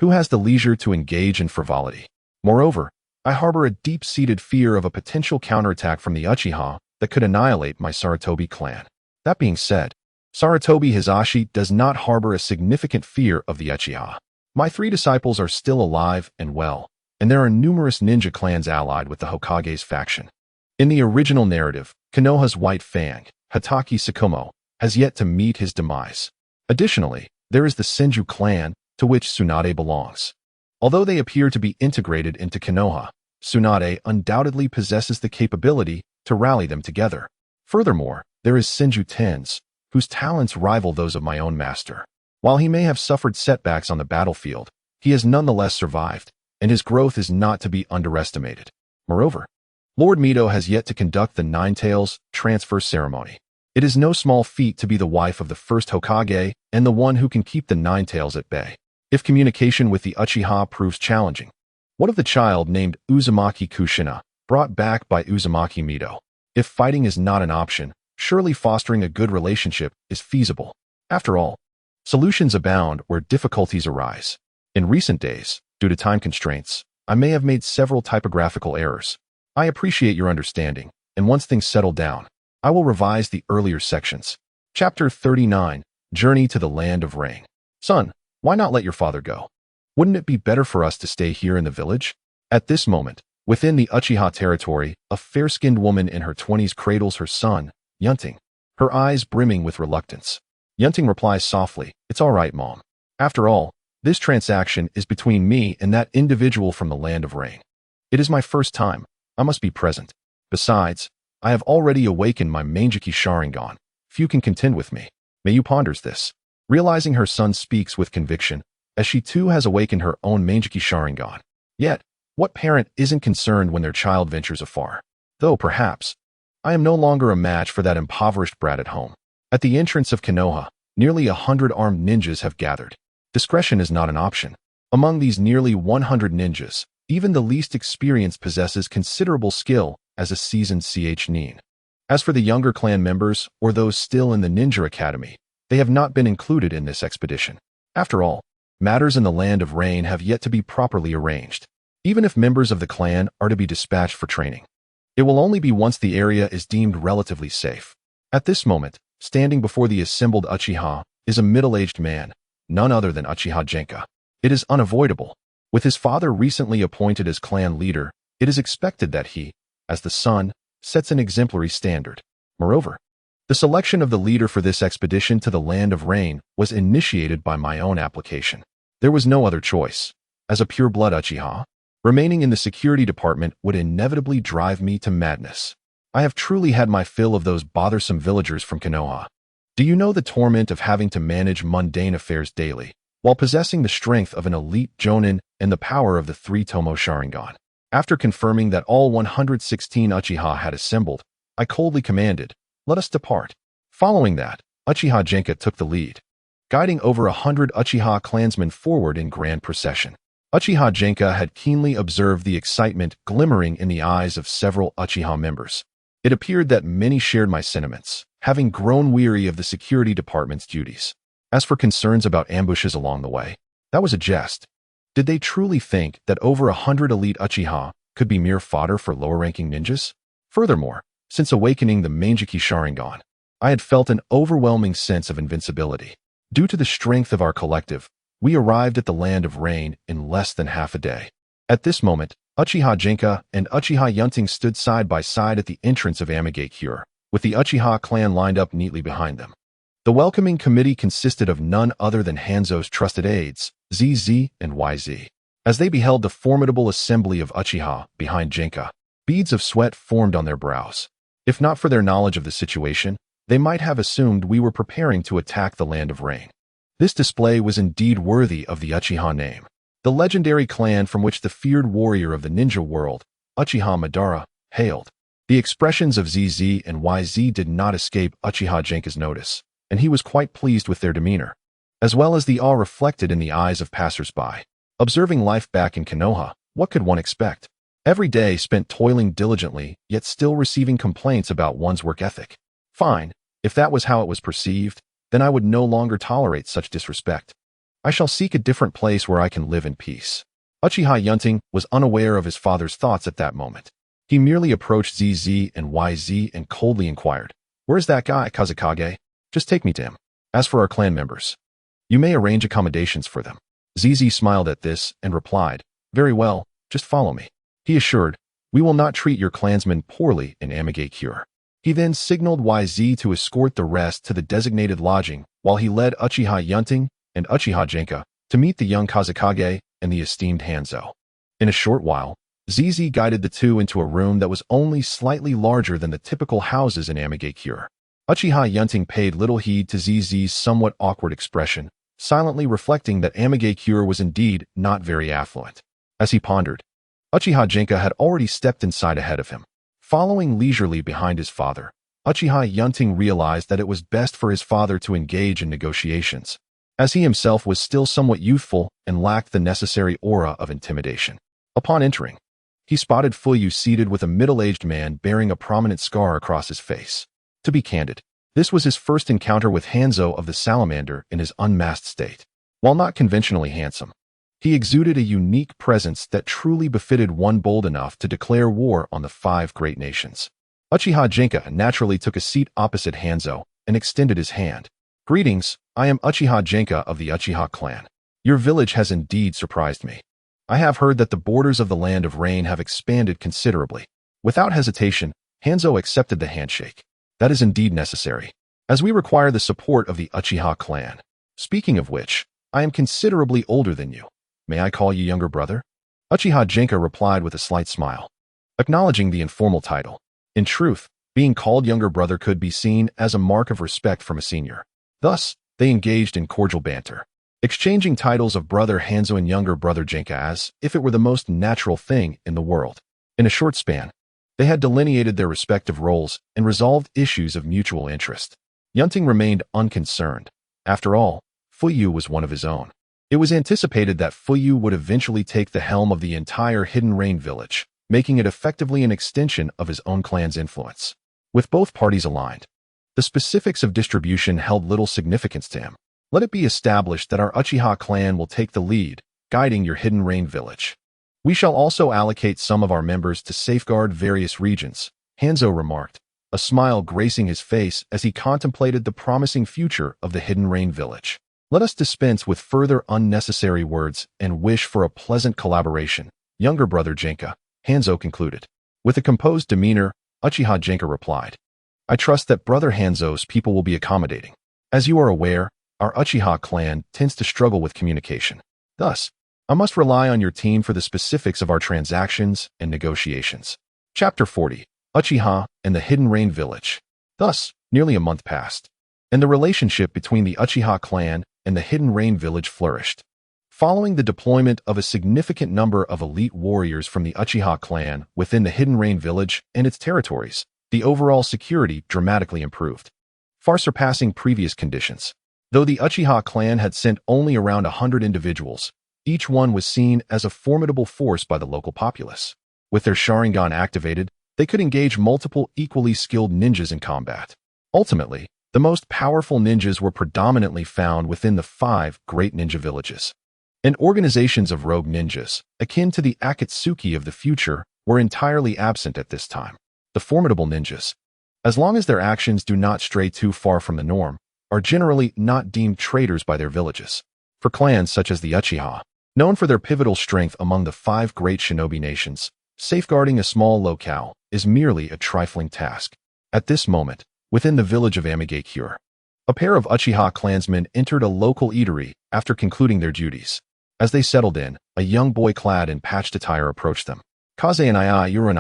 Who has the leisure to engage in frivolity? Moreover, I harbor a deep-seated fear of a potential counterattack from the Uchiha that could annihilate my Sarutobi clan. That being said, Sarutobi Hisashi does not harbor a significant fear of the Uchiha. My three disciples are still alive and well, and there are numerous ninja clans allied with the Hokage's faction. In the original narrative, Konoha's White Fang, Hatake Sakumo, has yet to meet his demise. Additionally, there is the Senju clan, to which Tsunade belongs. Although they appear to be integrated into Konoha, Tsunade undoubtedly possesses the capability to rally them together. Furthermore, there is Senju Tens, whose talents rival those of my own master. While he may have suffered setbacks on the battlefield, he has nonetheless survived, and his growth is not to be underestimated. Moreover, Lord Mito has yet to conduct the Nine-Tails transfer ceremony. It is no small feat to be the wife of the first Hokage and the one who can keep the Nine-Tails at bay. If communication with the Uchiha proves challenging, what of the child named Uzumaki Kushina, brought back by Uzumaki Mito? If fighting is not an option, surely fostering a good relationship is feasible. After all, solutions abound where difficulties arise. In recent days, due to time constraints, I may have made several typographical errors. I appreciate your understanding, and once things settle down, I will revise the earlier sections. Chapter 39, Journey to the Land of Rain. Son, why not let your father go? Wouldn't it be better for us to stay here in the village? At this moment, within the Uchiha territory, a fair-skinned woman in her 20s cradles her son, Yun Ting, her eyes brimming with reluctance. Yun Ting replies softly, "It's all right, Mom. After all, this transaction is between me and that individual from the Land of Rain. It is my first time. I must be present. Besides, I have already awakened my Mangeki Sharingan. Few can contend with me." Meiyu ponders this, realizing her son speaks with conviction, as she too has awakened her own Mangeki Sharingan. Yet, what parent isn't concerned when their child ventures afar? Though perhaps, I am no longer a match for that impoverished brat at home. At the entrance of Konoha, nearly 100 armed ninjas have gathered. Discretion is not an option. Among these nearly 100 ninjas, even the least experienced possesses considerable skill as a seasoned nin. As for the younger clan members or those still in the ninja academy, they have not been included in this expedition. After all, matters in the Land of Rain have yet to be properly arranged. Even if members of the clan are to be dispatched for training, it will only be once the area is deemed relatively safe. At this moment, standing before the assembled Uchiha is a middle-aged man, none other than Uchiha Genka. It is unavoidable. With his father recently appointed as clan leader, it is expected that he, as the son, sets an exemplary standard. Moreover, the selection of the leader for this expedition to the Land of Rain was initiated by my own application. There was no other choice. As a pure-blood Uchiha, remaining in the security department would inevitably drive me to madness. I have truly had my fill of those bothersome villagers from Konoha. Do you know the torment of having to manage mundane affairs daily, while possessing the strength of an elite Jonin and the power of the 3-Tomo Sharingan? After confirming that all 116 Uchiha had assembled, I coldly commanded, "Let us depart." Following that, Uchiha Genka took the lead, guiding over 100 Uchiha clansmen forward in grand procession. Uchiha Genka had keenly observed the excitement glimmering in the eyes of several Uchiha members. It appeared that many shared my sentiments, having grown weary of the security department's duties. As for concerns about ambushes along the way, that was a jest. Did they truly think that over 100 elite Uchiha could be mere fodder for lower-ranking ninjas? Furthermore, since awakening the Manjiki Sharingan, I had felt an overwhelming sense of invincibility. Due to the strength of our collective, we arrived at the Land of Rain in less than half a day. At this moment, Uchiha Genka and Uchiha Yun Ting stood side by side at the entrance of Amigakure, with the Uchiha clan lined up neatly behind them. The welcoming committee consisted of none other than Hanzo's trusted aides, ZZ and YZ. As they beheld the formidable assembly of Uchiha behind Genka, beads of sweat formed on their brows. If not for their knowledge of the situation, they might have assumed we were preparing to attack the Land of Rain. This display was indeed worthy of the Uchiha name, the legendary clan from which the feared warrior of the ninja world, Uchiha Madara, hailed. The expressions of ZZ and YZ did not escape Uchiha Genka's notice, and he was quite pleased with their demeanor, as well as the awe reflected in the eyes of passers-by. Observing life back in Konoha, what could one expect? Every day spent toiling diligently, yet still receiving complaints about one's work ethic. Fine, if that was how it was perceived, then I would no longer tolerate such disrespect. I shall seek a different place where I can live in peace. Uchiha Yun Ting was unaware of his father's thoughts at that moment. He merely approached ZZ and YZ and coldly inquired, "Where's that guy, Kazekage? Just take me to him. As for our clan members, you may arrange accommodations for them." ZZ smiled at this and replied, "Very well, just follow me." He assured, "We will not treat your clansmen poorly in Amigakure." He then signaled YZ to escort the rest to the designated lodging while he led Uchiha Yun Ting and Uchiha Genka to meet the young Kazekage and the esteemed Hanzo. In a short while, ZZ guided the two into a room that was only slightly larger than the typical houses in Amigakure. Uchiha Yun Ting paid little heed to ZZ's somewhat awkward expression, silently reflecting that Amigakure was indeed not very affluent. As he pondered, Uchiha Genka had already stepped inside ahead of him. Following leisurely behind his father, Uchiha Yun Ting realized that it was best for his father to engage in negotiations, as he himself was still somewhat youthful and lacked the necessary aura of intimidation. Upon entering, he spotted Fuyu seated with a middle-aged man bearing a prominent scar across his face. To be candid, this was his first encounter with Hanzo of the Salamander in his unmasked state. While not conventionally handsome, he exuded a unique presence that truly befitted one bold enough to declare war on the 5 great nations. Uchiha Genka naturally took a seat opposite Hanzo and extended his hand. "Greetings, I am Uchiha Genka of the Uchiha clan. Your village has indeed surprised me. I have heard that the borders of the Land of Rain have expanded considerably." Without hesitation, Hanzo accepted the handshake. "That is indeed necessary, as we require the support of the Uchiha clan. Speaking of which, I am considerably older than you. May I call you younger brother?" Uchiha Genka replied with a slight smile, acknowledging the informal title. In truth, being called younger brother could be seen as a mark of respect from a senior. Thus, they engaged in cordial banter, exchanging titles of brother Hanzo and younger brother Genka as if it were the most natural thing in the world. In a short span, they had delineated their respective roles and resolved issues of mutual interest. Yun Ting remained unconcerned. After all, Fuyu was one of his own. It was anticipated that Fuyu would eventually take the helm of the entire Hidden Rain village, making it effectively an extension of his own clan's influence. With both parties aligned, the specifics of distribution held little significance to him. Let it be established that our Uchiha clan will take the lead, guiding your Hidden Rain village. We shall also allocate some of our members to safeguard various regions, Hanzo remarked, a smile gracing his face as he contemplated the promising future of the Hidden Rain village. Let us dispense with further unnecessary words and wish for a pleasant collaboration, younger brother Genka, Hanzo concluded. With a composed demeanor, Uchiha Genka replied, "I trust that brother Hanzo's people will be accommodating. As you are aware, our Uchiha clan tends to struggle with communication. Thus, I must rely on your team for the specifics of our transactions and negotiations." Chapter 40, Uchiha and the Hidden Rain Village. Thus, nearly a month passed, and the relationship between the Uchiha clan and the Hidden Rain Village flourished. Following the deployment of a significant number of elite warriors from the Uchiha clan within the Hidden Rain Village and its territories, the overall security dramatically improved, far surpassing previous conditions. Though the Uchiha clan had sent only around 100 individuals, Each one was seen as a formidable force by the local populace. With their Sharingan activated, they could engage multiple equally skilled ninjas in combat. Ultimately, the most powerful ninjas were predominantly found within the 5 great ninja villages. And organizations of rogue ninjas, akin to the Akatsuki of the future, were entirely absent at this time. The formidable ninjas, as long as their actions do not stray too far from the norm, are generally not deemed traitors by their villages. For clans such as the Uchiha, known for their pivotal strength among the 5 great shinobi nations, safeguarding a small locale is merely a trifling task. At this moment, within the village of Amigakure, a pair of Uchiha clansmen entered a local eatery after concluding their duties. As they settled in, a young boy clad in patched attire approached them. "Kaze and you're an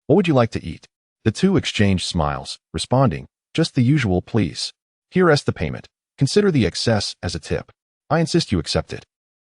what would you like to eat?" The two exchanged smiles, responding, "Just the usual, please. Here's the payment. Consider the excess as a tip. I insist you accept it.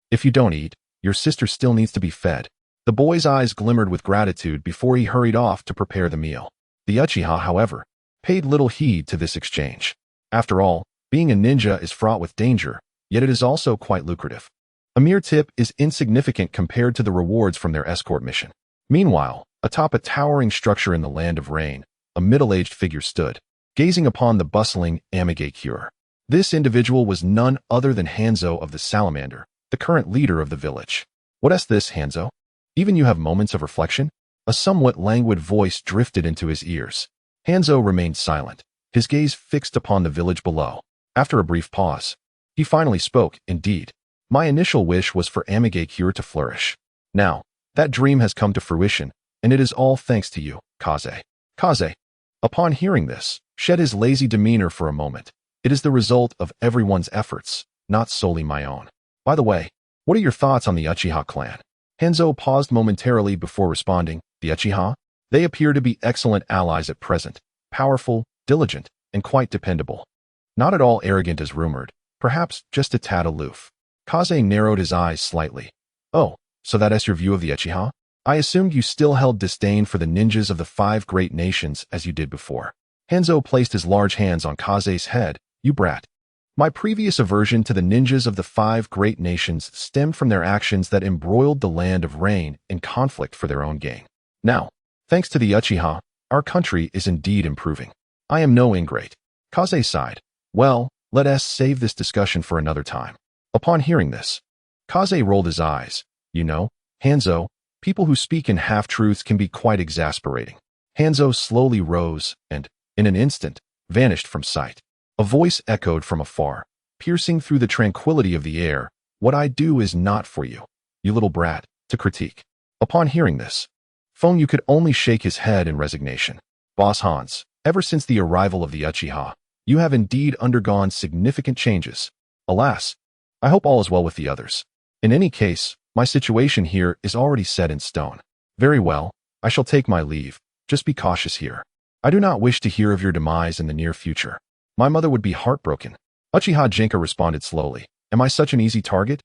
If you don't eat, your sister still needs to be fed." The boy's eyes glimmered with gratitude before he hurried off to prepare the meal. The Uchiha, however, paid little heed to this exchange. After all, being a ninja is fraught with danger, yet it is also quite lucrative. A mere tip is insignificant compared to the rewards from their escort mission. Meanwhile, atop a towering structure in the Land of Rain, a middle-aged figure stood, gazing upon the bustling Amigakure. This individual was none other than Hanzo of the Salamander, the current leader of the village. "What's this, Hanzo? Even you have moments of reflection?" A somewhat languid voice drifted into his ears. Hanzo remained silent, his gaze fixed upon the village below. After a brief pause, he finally spoke, "Indeed. My initial wish was for Amigakure to flourish. Now, that dream has come to fruition, and it is all thanks to you, Kaze." Kaze, upon hearing this, shed his lazy demeanor for a moment. "It is the result of everyone's efforts, not solely my own. By the way, what are your thoughts on the Uchiha clan?" Hanzo paused momentarily before responding. "The Uchiha? They appear to be excellent allies at present, powerful, diligent, and quite dependable. Not at all arrogant as rumored, perhaps just a tad aloof." Kaze narrowed his eyes slightly. "Oh, so that's your view of the Uchiha? I assumed you still held disdain for the ninjas of the 5 great nations as you did before." Hanzo placed his large hands on Kaze's head. "You brat. My previous aversion to the ninjas of the 5 great nations stemmed from their actions that embroiled the Land of Rain in conflict for their own gain. Now, thanks to the Uchiha, our country is indeed improving. I am no ingrate." Kaze sighed. "Well, let us save this discussion for another time." Upon hearing this, Kaze rolled his eyes. "You know, Hanzo, people who speak in half-truths can be quite exasperating." Hanzo slowly rose and, in an instant, vanished from sight. A voice echoed from afar, piercing through the tranquility of the air. "What I do is not for you, you little brat, to critique." Upon hearing this, Feng Yu could only shake his head in resignation. "Boss Hans, ever since the arrival of the Uchiha, you have indeed undergone significant changes. Alas, I hope all is well with the others. In any case, my situation here is already set in stone." "Very well, I shall take my leave. Just be cautious here. I do not wish to hear of your demise in the near future. My mother would be heartbroken." Uchiha Jinka responded slowly. "Am I such an easy target?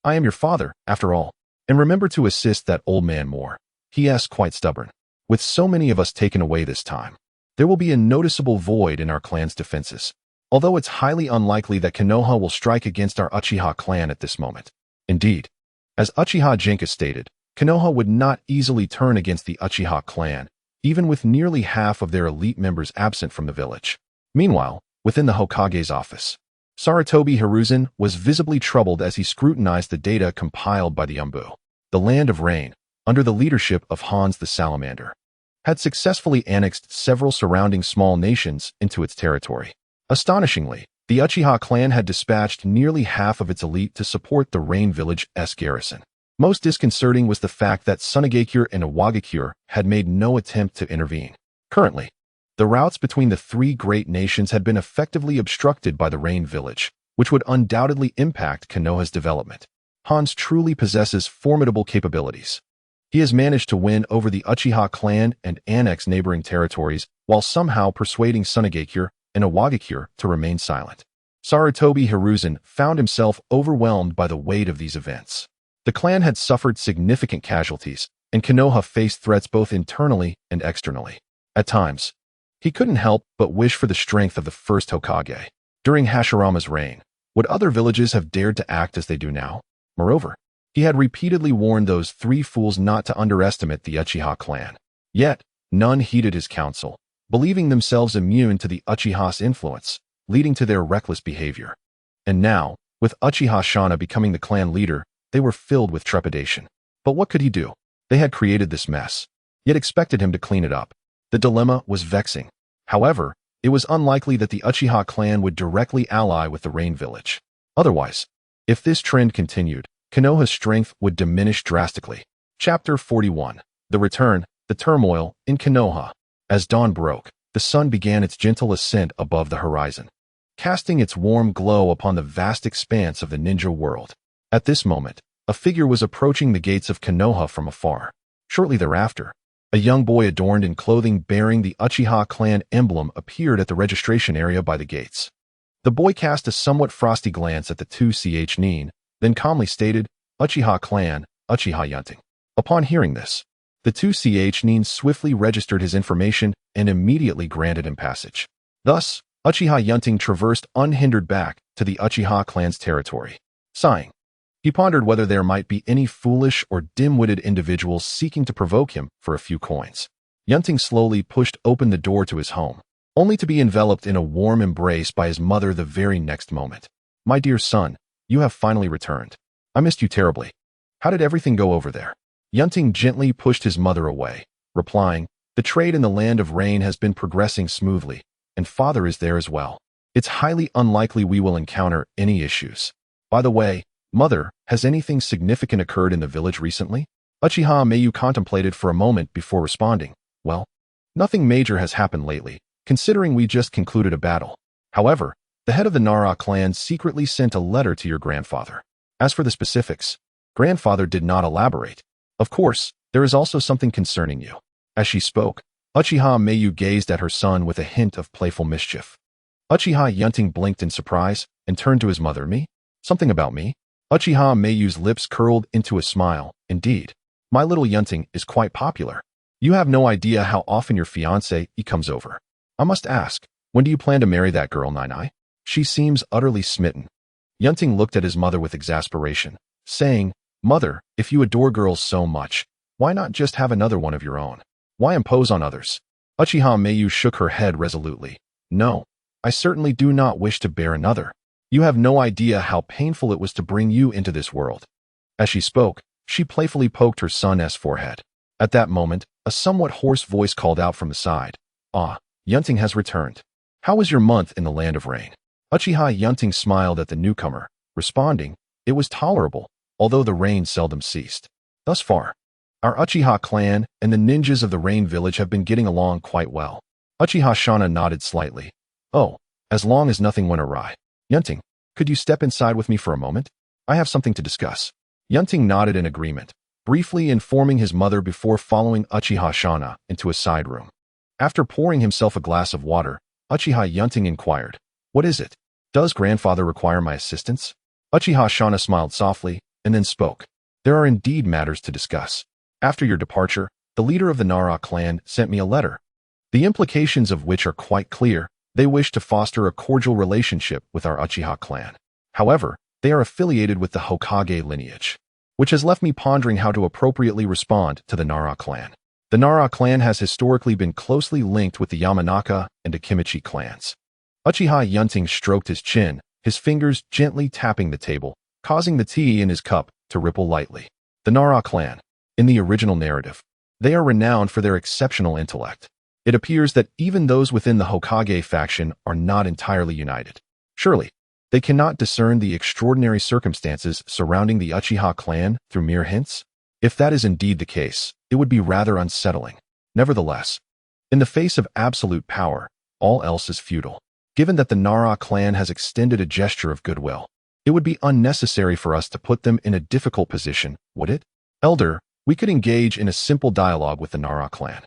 I am your father, after all. And remember to assist that old man more. He is quite stubborn. With so many of us taken away this time, there will be a noticeable void in our clan's defenses. Although it's highly unlikely that Konoha will strike against our Uchiha clan at this moment. Indeed, as Uchiha Jinka stated, Konoha would not easily turn against the Uchiha clan, even with nearly half of their elite members absent from the village." Meanwhile, within the Hokage's office, Sarutobi Hiruzen was visibly troubled as he scrutinized the data compiled by the Umbu. The Land of Rain, under the leadership of Hans the Salamander, had successfully annexed several surrounding small nations into its territory. Astonishingly, the Uchiha clan had dispatched nearly half of its elite to support the Rain Village's garrison. Most disconcerting was the fact that Sunagakure and Iwagakure had made no attempt to intervene. Currently, the routes between the 3 great nations had been effectively obstructed by the Rain Village, which would undoubtedly impact Konoha's development. Hans truly possesses formidable capabilities. He has managed to win over the Uchiha clan and annex neighboring territories while somehow persuading Sunagakure and Iwagakure to remain silent. Sarutobi Hiruzen found himself overwhelmed by the weight of these events. The clan had suffered significant casualties, and Konoha faced threats both internally and externally. At times, he couldn't help but wish for the strength of the first Hokage. During Hashirama's reign, would other villages have dared to act as they do now? Moreover, He had repeatedly warned those three fools not to underestimate the Uchiha clan. Yet, none heeded his counsel, believing themselves immune to the Uchiha's influence, leading to their reckless behavior. And now, with Uchiha Shana becoming the clan leader, they were filled with trepidation. But what could he do? They had created this mess, yet expected him to clean it up. The dilemma was vexing. However, it was unlikely that the Uchiha clan would directly ally with the Rain Village. Otherwise, if this trend continued, Konoha's strength would diminish drastically. Chapter 41. The Return, the Turmoil, in Konoha. As dawn broke, the sun began its gentle ascent above the horizon, casting its warm glow upon the vast expanse of the ninja world. At this moment, a figure was approaching the gates of Konoha from afar. Shortly thereafter, a young boy adorned in clothing bearing the Uchiha clan emblem appeared at the registration area by the gates. The boy cast a somewhat frosty glance at the two nin, then calmly stated, "Uchiha clan, Uchiha Yun Ting." Upon hearing this, the two nin swiftly registered his information and immediately granted him passage. Thus, Uchiha Yun Ting traversed unhindered back to the Uchiha clan's territory. Sighing, he pondered whether there might be any foolish or dim-witted individuals seeking to provoke him for a few coins. Yun Ting slowly pushed open the door to his home, only to be enveloped in a warm embrace by his mother the very next moment. "My dear son, you have finally returned. I missed you terribly. How did everything go over there?" Yun Ting gently pushed his mother away, replying, "The trade in the Land of Rain has been progressing smoothly, and father is there as well. It's highly unlikely we will encounter any issues. By the way, mother, has anything significant occurred in the village recently?" Uchiha Mayu contemplated for a moment before responding, "Well, nothing major has happened lately, considering we just concluded a battle. However, the head of the Nara clan secretly sent a letter to your grandfather. As for the specifics, grandfather did not elaborate. Of course, there is also something concerning you." As she spoke, Uchiha Mayu gazed at her son with a hint of playful mischief. Uchiha Yun Ting blinked in surprise and turned to his mother. "Me? Something about me?" Uchiha Mayu's lips curled into a smile. "Indeed, my little Yun Ting is quite popular. You have no idea how often your fiancé comes over. I must ask, when do you plan to marry that girl, Nai? She seems utterly smitten." Yun Ting looked at his mother with exasperation, saying, "Mother, if you adore girls so much, why not just have another one of your own? Why impose on others?" Uchiha Mayu shook her head resolutely. "No, I certainly do not wish to bear another. You have no idea how painful it was to bring you into this world." As she spoke, she playfully poked her son's forehead. At that moment, a somewhat hoarse voice called out from the side, "Ah, Yun Ting has returned. How was your month in the Land of Rain?" Uchiha Yun Ting smiled at the newcomer, responding, "It was tolerable, although the rain seldom ceased. Thus far, our Uchiha clan and the ninjas of the Rain Village have been getting along quite well." Uchiha Shana nodded slightly. "Oh, as long as nothing went awry. Yun Ting, could you step inside with me for a moment? I have something to discuss." Yun Ting nodded in agreement, briefly informing his mother before following Uchiha Shana into a side room. After pouring himself a glass of water, Uchiha Yun Ting inquired, "What is it? Does grandfather require my assistance?" Uchiha Shana smiled softly, and then spoke. "There are indeed matters to discuss. After your departure, the leader of the Nara clan sent me a letter, the implications of which are quite clear. They wish to foster a cordial relationship with our Uchiha clan. However, they are affiliated with the Hokage lineage, which has left me pondering how to appropriately respond to the Nara clan. The Nara clan has historically been closely linked with the Yamanaka and Akimichi clans." Uchiha Yun Ting stroked his chin, his fingers gently tapping the table, causing the tea in his cup to ripple lightly. "The Nara clan, in the original narrative, they are renowned for their exceptional intellect. It appears that even those within the Hokage faction are not entirely united. Surely, they cannot discern the extraordinary circumstances surrounding the Uchiha clan through mere hints? If that is indeed the case, it would be rather unsettling. Nevertheless, in the face of absolute power, all else is futile. Given that the Nara clan has extended a gesture of goodwill, it would be unnecessary for us to put them in a difficult position, would it? Elder, we could engage in a simple dialogue with the Nara clan.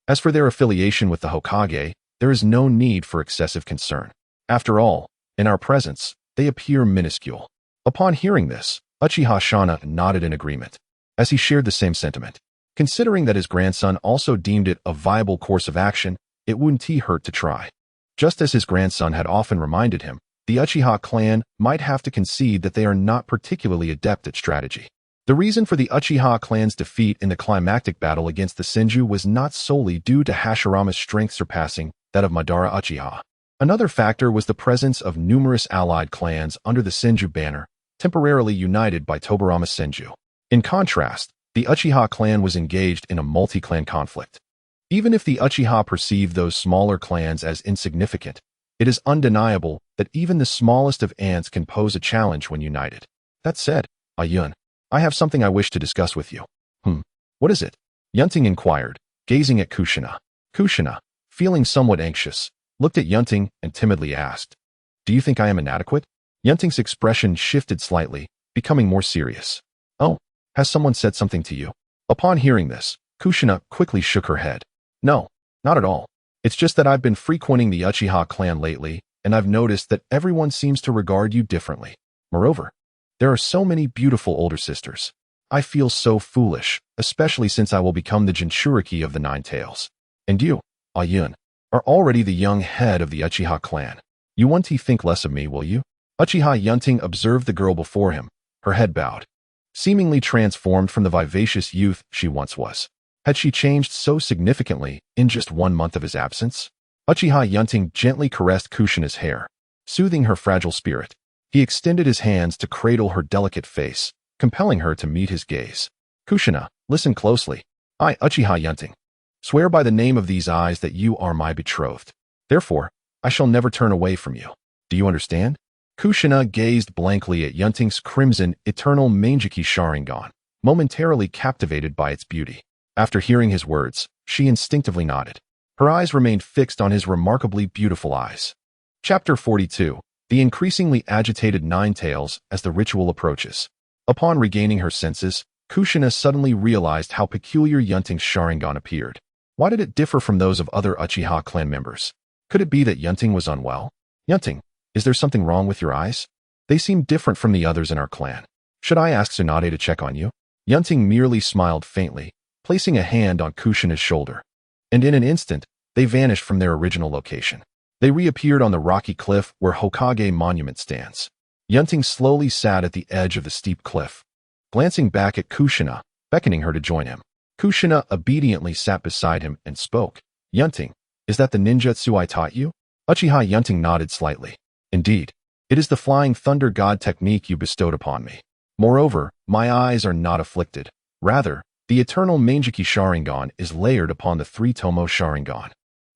As for their affiliation with the Hokage, there is no need for excessive concern. After all, in our presence, they appear minuscule." Upon hearing this, Uchiha Shana nodded in agreement, as he shared the same sentiment. Considering that his grandson also deemed it a viable course of action, it wouldn't hurt to try. Just as his grandson had often reminded him, the Uchiha clan might have to concede that they are not particularly adept at strategy. The reason for the Uchiha clan's defeat in the climactic battle against the Senju was not solely due to Hashirama's strength surpassing that of Madara Uchiha. Another factor was the presence of numerous allied clans under the Senju banner, temporarily united by Tobirama's Senju. In contrast, the Uchiha clan was engaged in a multi-clan conflict. Even if the Uchiha perceived those smaller clans as insignificant, it is undeniable that even the smallest of ants can pose a challenge when united. That said, Yun, I have something I wish to discuss with you. What is it? Yun Ting inquired, gazing at Kushina. Kushina, feeling somewhat anxious, looked at Yun Ting and timidly asked, "Do you think I am inadequate?" Yun Ting's expression shifted slightly, becoming more serious. "Oh, has someone said something to you?" Upon hearing this, Kushina quickly shook her head. "No, not at all. It's just that I've been frequenting the Uchiha clan lately, and I've noticed that everyone seems to regard you differently. Moreover, there are so many beautiful older sisters. I feel so foolish, especially since I will become the Jinchuriki of the Nine Tails. And you, Yun, are already the young head of the Uchiha clan. You won't think less of me, will you?" Uchiha Yun Ting observed the girl before him, her head bowed. Seemingly transformed from the vivacious youth she once was. Had she changed so significantly in just 1 month of his absence? Uchiha Yun Ting gently caressed Kushina's hair, soothing her fragile spirit. He extended his hands to cradle her delicate face, compelling her to meet his gaze. "Kushina, listen closely. I, Uchiha Yun Ting, swear by the name of these eyes that you are my betrothed. Therefore, I shall never turn away from you. Do you understand?" Kushina gazed blankly at Yun Ting's crimson, eternal Mangeki Sharingan, momentarily captivated by its beauty. After hearing his words, she instinctively nodded. Her eyes remained fixed on his remarkably beautiful eyes. Chapter 42. The increasingly agitated Nine Tails as the ritual approaches. Upon regaining her senses, Kushina suddenly realized how peculiar Yun Ting's Sharingan appeared. Why did it differ from those of other Uchiha clan members? Could it be that Yun Ting was unwell? "Yun Ting, is there something wrong with your eyes? They seem different from the others in our clan. Should I ask Tsunade to check on you?" Yun Ting merely smiled faintly, placing a hand on Kushina's shoulder. And in an instant, they vanished from their original location. They reappeared on the rocky cliff where Hokage Monument stands. Yun Ting slowly sat at the edge of the steep cliff, glancing back at Kushina, beckoning her to join him. Kushina obediently sat beside him and spoke. "Yun Ting, is that the ninjutsu I taught you?" Uchiha Yun Ting nodded slightly. "Indeed, it is the Flying Thunder God technique you bestowed upon me. Moreover, my eyes are not afflicted. Rather, the eternal Mangeki Sharingan is layered upon the 3 Tomo Sharingan.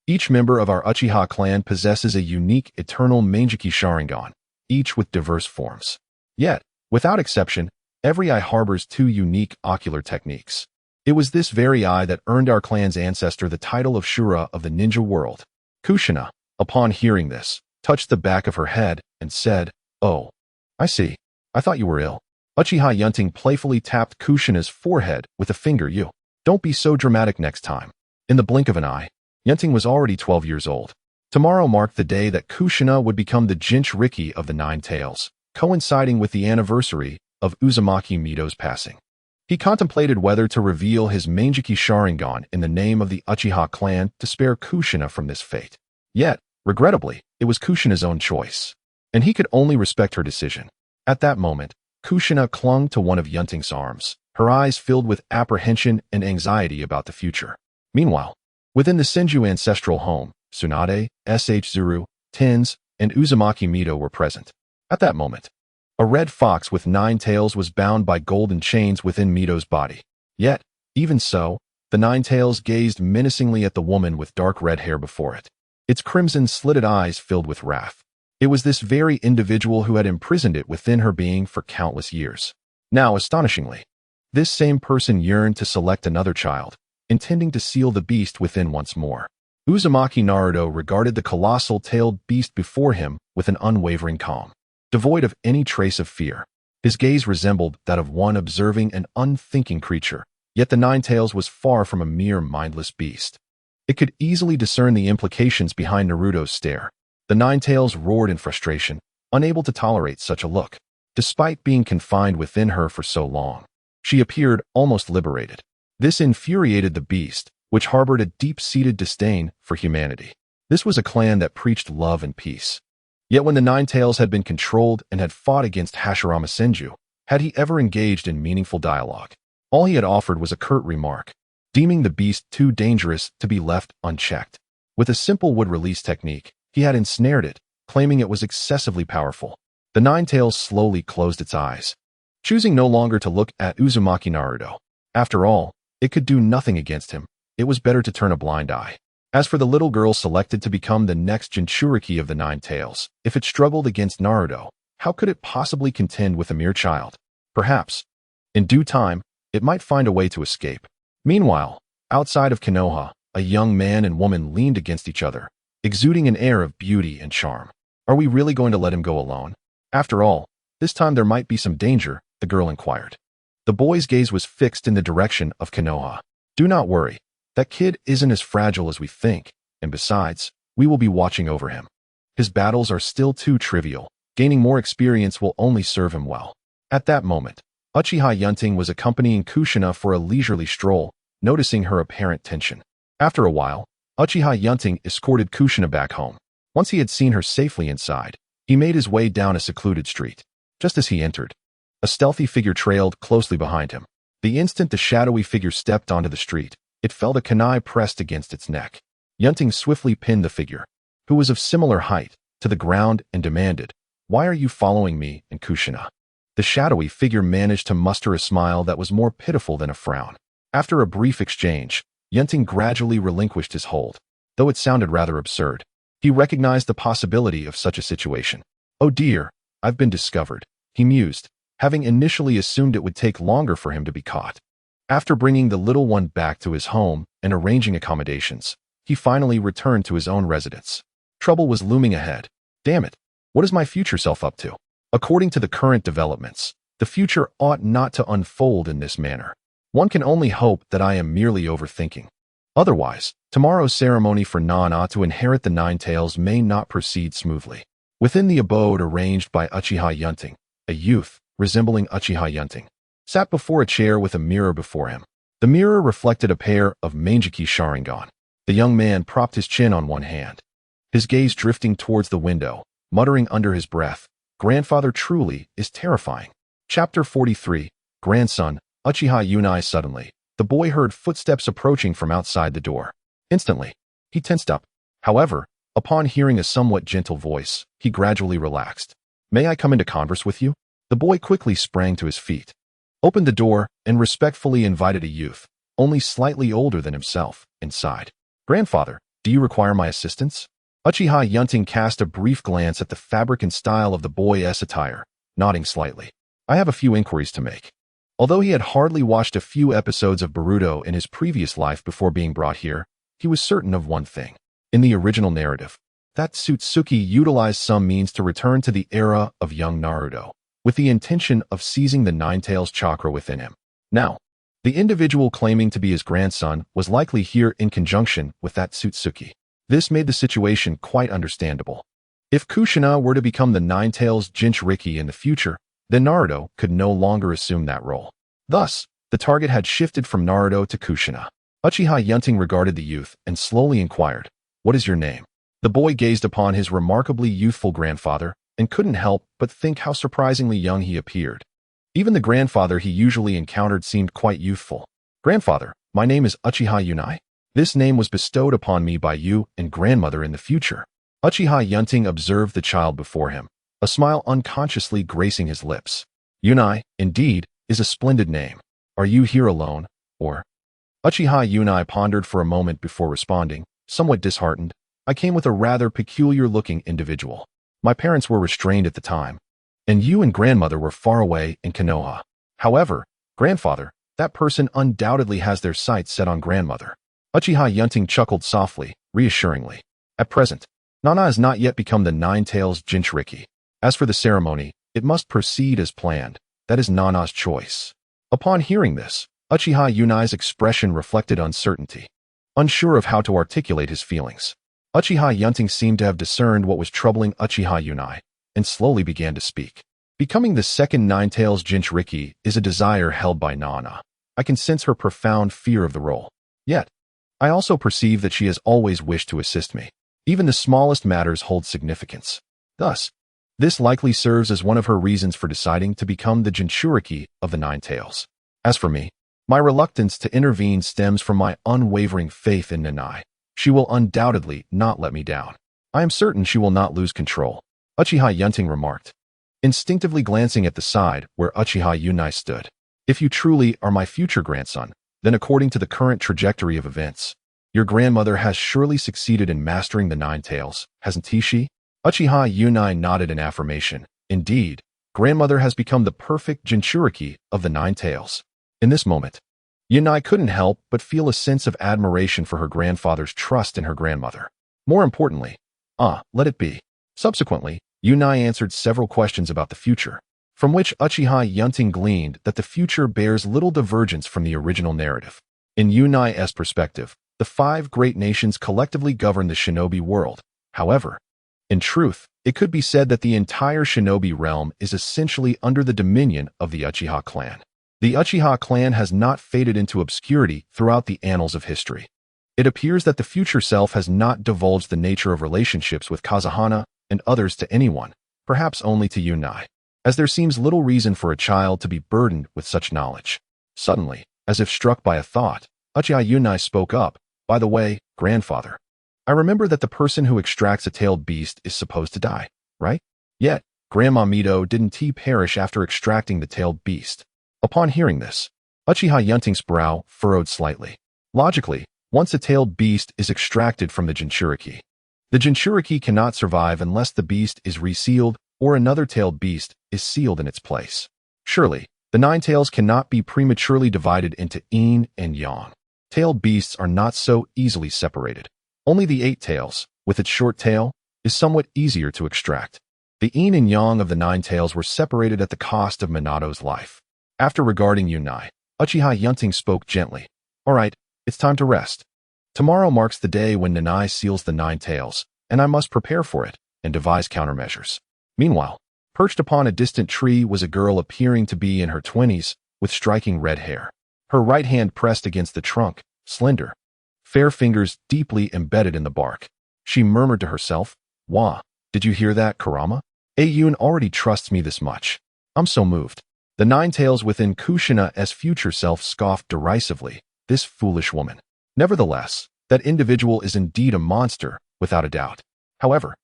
Each member of our Uchiha clan possesses a unique eternal Mangeki Sharingan, each with diverse forms. Yet, without exception, every eye harbors 2 unique ocular techniques. It was this very eye that earned our clan's ancestor the title of Shura of the ninja world." Kushina, upon hearing this, touched the back of her head and said, "Oh, I see. I thought you were ill." Uchiha Yun Ting playfully tapped Kushina's forehead with a finger. "You, don't be so dramatic next time." In the blink of an eye, Yun Ting was already 12 years old. Tomorrow marked the day that Kushina would become the Jinchuriki of the Nine Tails, coinciding with the anniversary of Uzumaki Mido's passing. He contemplated whether to reveal his Mangeki Sharingan in the name of the Uchiha clan to spare Kushina from this fate. Yet, regrettably, it was Kushina's own choice, and he could only respect her decision. At that moment, Kushina clung to one of Yun Ting's arms, her eyes filled with apprehension and anxiety about the future. Meanwhile, within the Senju ancestral home, Tsunade, Shizuru, Tens, and Uzumaki Mido were present. At that moment, a red fox with 9 tails was bound by golden chains within Mido's body. Yet, even so, the 9 tails gazed menacingly at the woman with dark red hair before it. Its crimson-slitted eyes filled with wrath. It was this very individual who had imprisoned it within her being for countless years. Now, astonishingly, this same person yearned to select another child, intending to seal the beast within once more. Uzumaki Naruto regarded the colossal-tailed beast before him with an unwavering calm, devoid of any trace of fear. His gaze resembled that of one observing an unthinking creature, yet the 9 tails was far from a mere mindless beast. It could easily discern the implications behind Naruto's stare. The 9 tails roared in frustration, unable to tolerate such a look. Despite being confined within her for so long, she appeared almost liberated. This infuriated the beast, which harbored a deep-seated disdain for humanity. This was a clan that preached love and peace. Yet when the 9 tails had been controlled and had fought against Hashirama Senju, Had he ever engaged in meaningful dialogue? All he had offered was a curt remark, deeming the beast too dangerous to be left unchecked. With a simple wood-release technique, he had ensnared it, claiming it was excessively powerful. The Nine-Tails slowly closed its eyes, choosing no longer to look at Uzumaki Naruto. After all, it could do nothing against him. It was better to turn a blind eye. As for the little girl selected to become the next Jinchuriki of the Nine-Tails, if it struggled against Naruto, how could it possibly contend with a mere child? Perhaps, in due time, it might find a way to escape. Meanwhile, outside of Konoha, a young man and woman leaned against each other, exuding an air of beauty and charm. Are we really going to let him go alone? After all, this time there might be some danger, the girl inquired. The boy's gaze was fixed in the direction of Konoha. Do not worry. That kid isn't as fragile as we think, and besides, we will be watching over him. His battles are still too trivial. Gaining more experience will only serve him well. At that moment, Uchiha Yun Ting was accompanying Kushina for a leisurely stroll, noticing her apparent tension. After a while, Uchiha Yun Ting escorted Kushina back home. Once he had seen her safely inside, he made his way down a secluded street. Just as he entered, a stealthy figure trailed closely behind him. The instant the shadowy figure stepped onto the street, it felt a kunai pressed against its neck. Yun Ting swiftly pinned the figure, who was of similar height, to the ground and demanded, "Why are you following me and Kushina?" The shadowy figure managed to muster a smile that was more pitiful than a frown. After a brief exchange, Yun Ting gradually relinquished his hold, though it sounded rather absurd. He recognized the possibility of such a situation. "Oh dear, I've been discovered," he mused, having initially assumed it would take longer for him to be caught. After bringing the little one back to his home and arranging accommodations, he finally returned to his own residence. Trouble was looming ahead. Damn it, what is my future self up to? According to the current developments, the future ought not to unfold in this manner. One can only hope that I am merely overthinking. Otherwise, tomorrow's ceremony for Nana to inherit the Nine-Tails may not proceed smoothly. Within the abode arranged by Uchiha Yun Ting, a youth, resembling Uchiha Yun Ting, sat before a chair with a mirror before him. The mirror reflected a pair of Mangeki Sharingan. The young man propped his chin on one hand, his gaze drifting towards the window, muttering under his breath, "Grandfather truly is terrifying." Chapter 43, Grandson, Uchiha Yunai. Suddenly, the boy heard footsteps approaching from outside the door. Instantly, he tensed up. However, upon hearing a somewhat gentle voice, he gradually relaxed. "May I come into converse with you?" The boy quickly sprang to his feet, opened the door, and respectfully invited a youth, only slightly older than himself, inside. "Grandfather, do you require my assistance?" Uchiha Yun Ting cast a brief glance at the fabric and style of the boy's attire, nodding slightly. "I have a few inquiries to make." Although he had hardly watched a few episodes of Naruto in his previous life before being brought here, he was certain of one thing. In the original narrative, that Tsutsuki utilized some means to return to the era of young Naruto, with the intention of seizing the Nine-Tails chakra within him. Now, the individual claiming to be his grandson was likely here in conjunction with that Tsutsuki. This made the situation quite understandable. If Kushina were to become the Nine-Tails Jinchuriki in the future, then Naruto could no longer assume that role. Thus, the target had shifted from Naruto to Kushina. Uchiha Yun Ting regarded the youth and slowly inquired, "What is your name?" The boy gazed upon his remarkably youthful grandfather and couldn't help but think how surprisingly young he appeared. Even the grandfather he usually encountered seemed quite youthful. "Grandfather, my name is Uchiha Yunai. This name was bestowed upon me by you and grandmother in the future." Uchiha Yun Ting observed the child before him, a smile unconsciously gracing his lips. "Yunai, indeed, is a splendid name. Are you here alone, or?" Uchiha Yunai pondered for a moment before responding, somewhat disheartened. "I came with a rather peculiar-looking individual. My parents were restrained at the time, and you and grandmother were far away in Konoha. However, grandfather, that person undoubtedly has their sights set on grandmother." Uchiha Yun Ting chuckled softly, reassuringly. "At present, Nana has not yet become the Nine-Tails Jinchuriki. As for the ceremony, it must proceed as planned. That is Nana's choice." Upon hearing this, Uchiha Yunai's expression reflected uncertainty. Unsure of how to articulate his feelings, Uchiha Yun Ting seemed to have discerned what was troubling Uchiha Yunai, and slowly began to speak. "Becoming the second Nine-Tails Jinchuriki is a desire held by Nana. I can sense her profound fear of the role. Yet, I also perceive that she has always wished to assist me. Even the smallest matters hold significance. Thus, This likely serves as one of her reasons for deciding to become the Jinchuriki of the Nine Tails. As for me, my reluctance to intervene stems from my unwavering faith in Nanai. She will undoubtedly not let me down. I am certain she will not lose control, Uchiha Yunting remarked, instinctively glancing at the side where Uchiha Yunai stood. If you truly are my future grandson, then according to the current trajectory of events, your grandmother has surely succeeded in mastering the Nine Tails, hasn't she? Uchiha Yunai nodded in affirmation. Indeed, grandmother has become the perfect Jinchuriki of the Nine Tails. In this moment, Yunai couldn't help but feel a sense of admiration for her grandfather's trust in her grandmother. More importantly, let it be. Subsequently, Yunai answered several questions about the future, from which Uchiha Yunting gleaned that the future bears little divergence from the original narrative. In Yunai's perspective, the 5 great nations collectively govern the shinobi world. However, in truth, it could be said that the entire shinobi realm is essentially under the dominion of the Uchiha clan. The Uchiha clan has not faded into obscurity throughout the annals of history. It appears that the future self has not divulged the nature of relationships with Kazuhana and others to anyone, perhaps only to Yunai, as there seems little reason for a child to be burdened with such knowledge. Suddenly, as if struck by a thought, Uchiha Yunai spoke up. By the way, grandfather, I remember that the person who extracts a tailed beast is supposed to die, right? Yet, Grandma Mito didn't perish after extracting the tailed beast. Upon hearing this, Uchiha Yunting's brow furrowed slightly. Logically, once a tailed beast is extracted from the Jinchuriki, the Jinchuriki cannot survive unless the beast is resealed or another tailed beast is sealed in its place. Surely, the 9 tails cannot be prematurely divided into yin and yang. Tailed beasts are not so easily separated. Only the 8 tails, with its short tail, is somewhat easier to extract. The yin and yang of the 9 tails were separated at the cost of Minato's life. After regarding Yunai, Uchiha Yunting spoke gently. All right, it's time to rest. Tomorrow marks the day when Nanai seals the 9 tails, and I must prepare for it and devise countermeasures. Meanwhile, perched upon a distant tree was a girl appearing to be in her 20s, with striking red hair. Her right hand pressed against the trunk, slender, fair fingers deeply embedded in the bark. She murmured to herself, Wah, did you hear that, Kurama? Yun already trusts me this much. I'm so moved. The 9 tails within Kushina's future self scoffed derisively. This foolish woman. Nevertheless, that individual is indeed a monster, without a doubt. However,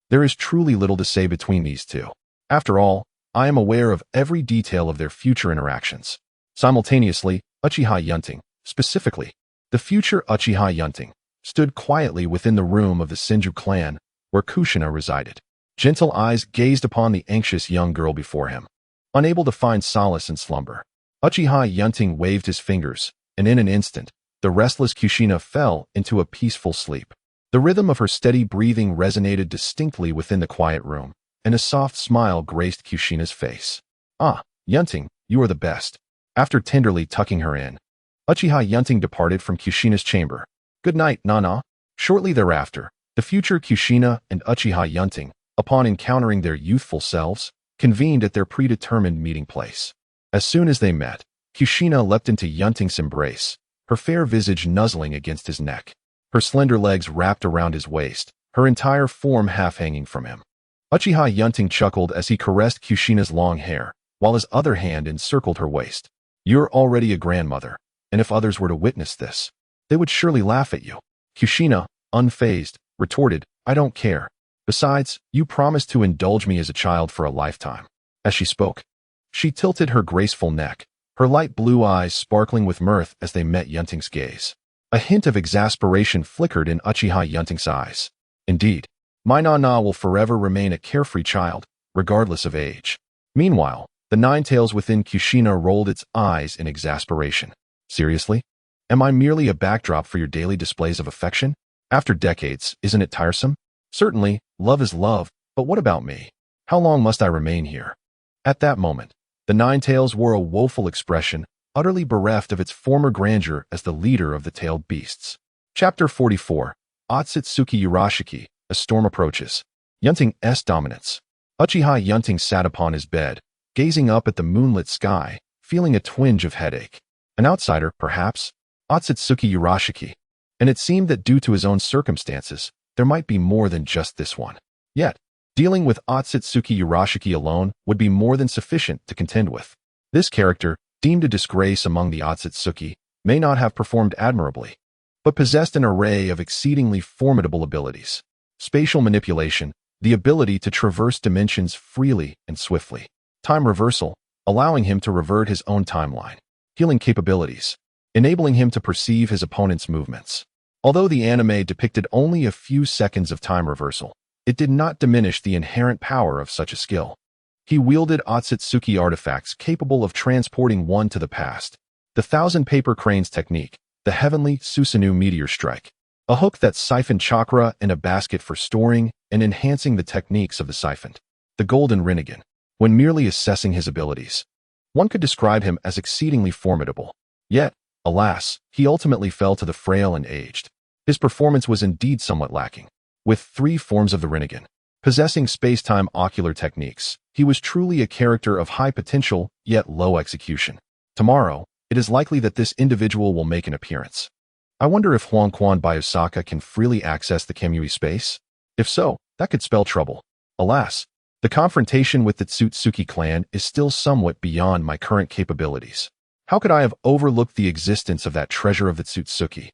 there is truly little to say between these two. After all, I am aware of every detail of their future interactions. Simultaneously, Uchiha Yunting, specifically, the future Uchiha Yunting, stood quietly within the room of the Senju clan, where Kushina resided. Gentle eyes gazed upon the anxious young girl before him. Unable to find solace in slumber, Uchiha Yunting waved his fingers, and in an instant, the restless Kushina fell into a peaceful sleep. The rhythm of her steady breathing resonated distinctly within the quiet room, and a soft smile graced Kushina's face. Yunting, you are the best. After tenderly tucking her in, Uchiha Yunting departed from Kushina's chamber. Good night, Nana. Shortly thereafter, the future Kushina and Uchiha Yunting, upon encountering their youthful selves, convened at their predetermined meeting place. As soon as they met, Kushina leapt into Yunting's embrace, her fair visage nuzzling against his neck, her slender legs wrapped around his waist, her entire form half-hanging from him. Uchiha Yunting chuckled as he caressed Kushina's long hair, while his other hand encircled her waist. You're already a grandmother, and if others were to witness this, they would surely laugh at you. Kushina, unfazed, retorted, I don't care. Besides, you promised to indulge me as a child for a lifetime. As she spoke, she tilted her graceful neck, her light blue eyes sparkling with mirth as they met Yunting's gaze. A hint of exasperation flickered in Uchiha Yunting's eyes. Indeed, my Nana will forever remain a carefree child, regardless of age. Meanwhile, the 9 tails within Kushina rolled its eyes in exasperation. Seriously? Am I merely a backdrop for your daily displays of affection? After decades, isn't it tiresome? Certainly, love is love, but what about me? How long must I remain here? At that moment, the 9 tails wore a woeful expression, utterly bereft of its former grandeur as the leader of the tailed beasts. Chapter 44. Otsutsuki Urashiki, A Storm Approaches. Yunting's Dominance. Uchiha Yunting sat upon his bed, gazing up at the moonlit sky, feeling a twinge of headache. An outsider, perhaps? Otsutsuki Urashiki. And it seemed that due to his own circumstances, there might be more than just this one. Yet, Dealing with Otsutsuki Urashiki alone would be more than sufficient to contend with. This character, deemed a disgrace among the Otsutsuki, may not have performed admirably, but possessed an array of exceedingly formidable abilities. Spatial manipulation, the ability to traverse dimensions freely and swiftly. Time reversal, allowing him to revert his own timeline. Healing capabilities, enabling him to perceive his opponent's movements. Although the anime depicted only a few seconds of time reversal, it did not diminish the inherent power of such a skill. He wielded Otsutsuki artifacts capable of transporting one to the past. The Thousand Paper Cranes technique, the heavenly Susanoo meteor strike. A hook that siphoned chakra and a basket for storing and enhancing the techniques of the siphoned. The Golden Rinnegan. When merely assessing his abilities, one could describe him as exceedingly formidable. Yet, alas, he ultimately fell to the frail and aged. His performance was indeed somewhat lacking. With 3 forms of the Rinnegan, possessing space-time ocular techniques, he was truly a character of high potential, yet low execution. Tomorrow, it is likely that this individual will make an appearance. I wonder if Huangquan Biosaka can freely access the Kamui space? If so, that could spell trouble. Alas, the confrontation with the Tsutsuki clan is still somewhat beyond my current capabilities. How could I have overlooked the existence of that treasure of the Tsutsuki?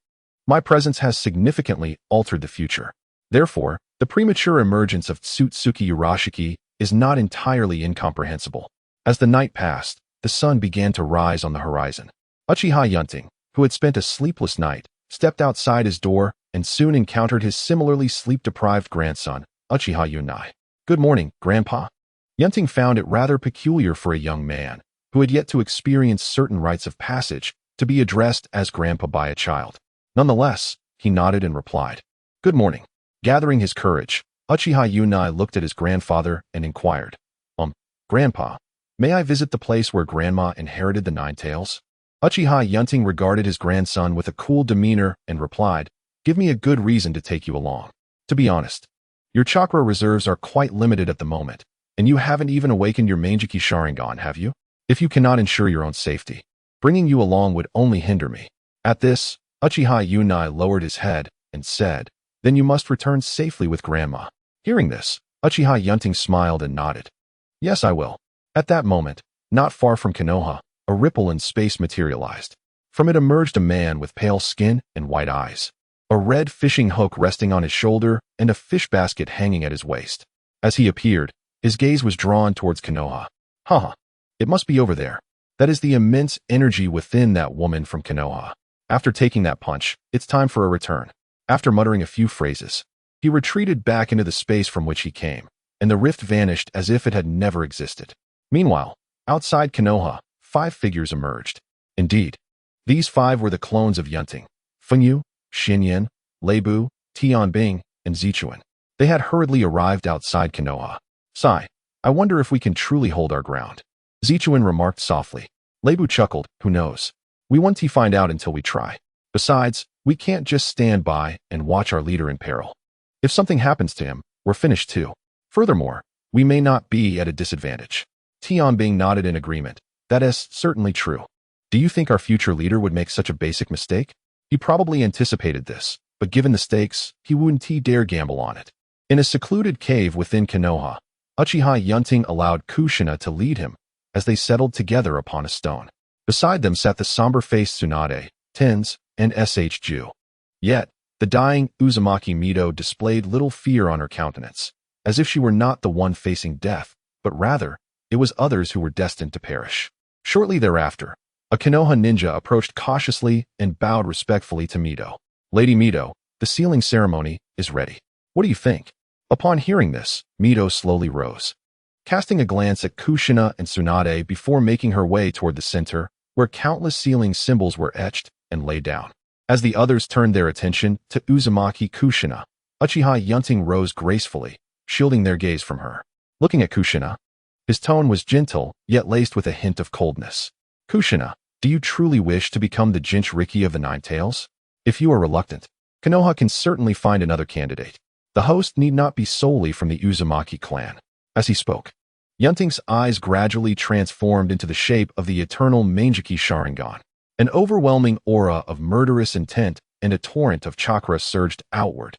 My presence has significantly altered the future. Therefore, the premature emergence of Tsutsuki Urashiki is not entirely incomprehensible. As the night passed, the sun began to rise on the horizon. Uchiha Yun Ting, who had spent a sleepless night, stepped outside his door and soon encountered his similarly sleep-deprived grandson, Uchiha Yunai. "Good morning, Grandpa." Yun Ting found it rather peculiar for a young man, who had yet to experience certain rites of passage, to be addressed as Grandpa by a child. Nonetheless, he nodded and replied, "Good morning." Gathering his courage, Uchiha Yunai looked at his grandfather and inquired, Grandpa, may I visit the place where Grandma inherited the 9 tails? Uchiha Yun Ting regarded his grandson with a cool demeanor and replied, "Give me a good reason to take you along. To be honest, your chakra reserves are quite limited at the moment, and you haven't even awakened your Manjiki Sharingan, have you? If you cannot ensure your own safety, bringing you along would only hinder me." At this, Uchiha Yunai lowered his head and said, "Then you must return safely with Grandma." Hearing this, Uchiha Yun Ting smiled and nodded. "Yes, I will." At that moment, not far from Konoha, a ripple in space materialized. From it emerged a man with pale skin and white eyes, a red fishing hook resting on his shoulder and a fish basket hanging at his waist. As he appeared, his gaze was drawn towards Konoha. Haha, it must be over there. That is the immense energy within that woman from Konoha. After taking that punch, it's time for a return. After muttering a few phrases, he retreated back into the space from which he came, and the rift vanished as if it had never existed. Meanwhile, outside Konoha, 5 figures emerged. Indeed, these 5 were the clones of Yun Ting, Fengyu, Xinyan, Leibu, Tianbing, and Zichuan. They had hurriedly arrived outside Konoha. "Sigh, I wonder if we can truly hold our ground," Zichuan remarked softly. Leibu chuckled, "Who knows? We won't find out until we try. Besides, we can't just stand by and watch our leader in peril. If something happens to him, we're finished too. Furthermore, we may not be at a disadvantage." Tianbing nodded in agreement. "That is certainly true. Do you think our future leader would make such a basic mistake? He probably anticipated this, but given the stakes, he wouldn't dare gamble on it." In a secluded cave within Konoha, Uchiha Yun Ting allowed Kushina to lead him as they settled together upon a stone. Beside them sat the somber-faced Tsunade, Tens, and Sh. Yet, the dying Uzumaki Mido displayed little fear on her countenance, as if she were not the one facing death, but rather, it was others who were destined to perish. Shortly thereafter, a Konoha ninja approached cautiously and bowed respectfully to Mido. "Lady Mido, the sealing ceremony is ready. What do you think?" Upon hearing this, Mido slowly rose, casting a glance at Kushina and Tsunade before making her way toward the center, where countless sealing symbols were etched and laid down. As the others turned their attention to Uzumaki Kushina, Uchiha Yun Ting rose gracefully, shielding their gaze from her. Looking at Kushina, his tone was gentle, yet laced with a hint of coldness. "Kushina, do you truly wish to become the Jinchuriki of the 9 tails? If you are reluctant, Konoha can certainly find another candidate. The host need not be solely from the Uzumaki clan." As he spoke, Yun Ting's eyes gradually transformed into the shape of the eternal Manjiki Sharingan. An overwhelming aura of murderous intent and a torrent of chakra surged outward,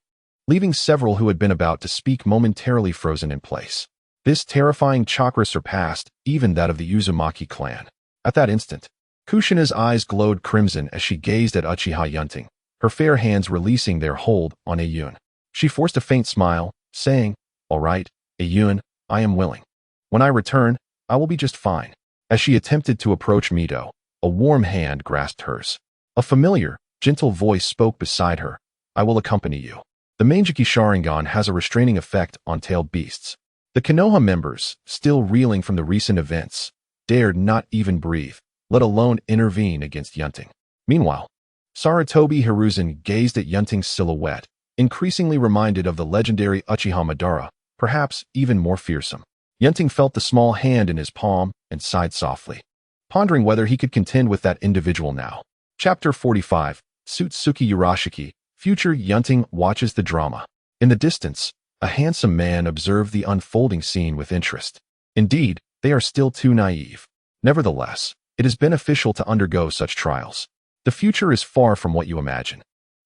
leaving several who had been about to speak momentarily frozen in place. This terrifying chakra surpassed even that of the Uzumaki clan. At that instant, Kushina's eyes glowed crimson as she gazed at Uchiha Yun Ting, her fair hands releasing their hold on Ayun. She forced a faint smile, saying, "All right, Ayun, I am willing. When I return, I will be just fine." As she attempted to approach Mito, a warm hand grasped hers. A familiar, gentle voice spoke beside her, "I will accompany you." The Manjiki Sharingan has a restraining effect on tailed beasts. The Konoha members, still reeling from the recent events, dared not even breathe, let alone intervene against Yun Ting. Meanwhile, Sarutobi Hiruzen gazed at Yun Ting's silhouette, increasingly reminded of the legendary Uchiha Madara, perhaps even more fearsome. Yun Ting felt the small hand in his palm and sighed softly, pondering whether he could contend with that individual now. Chapter 45, Sutsuki Urashiki, Future Yun Ting watches the drama. In the distance, a handsome man observed the unfolding scene with interest. Indeed, they are still too naive. Nevertheless, it is beneficial to undergo such trials. The future is far from what you imagine.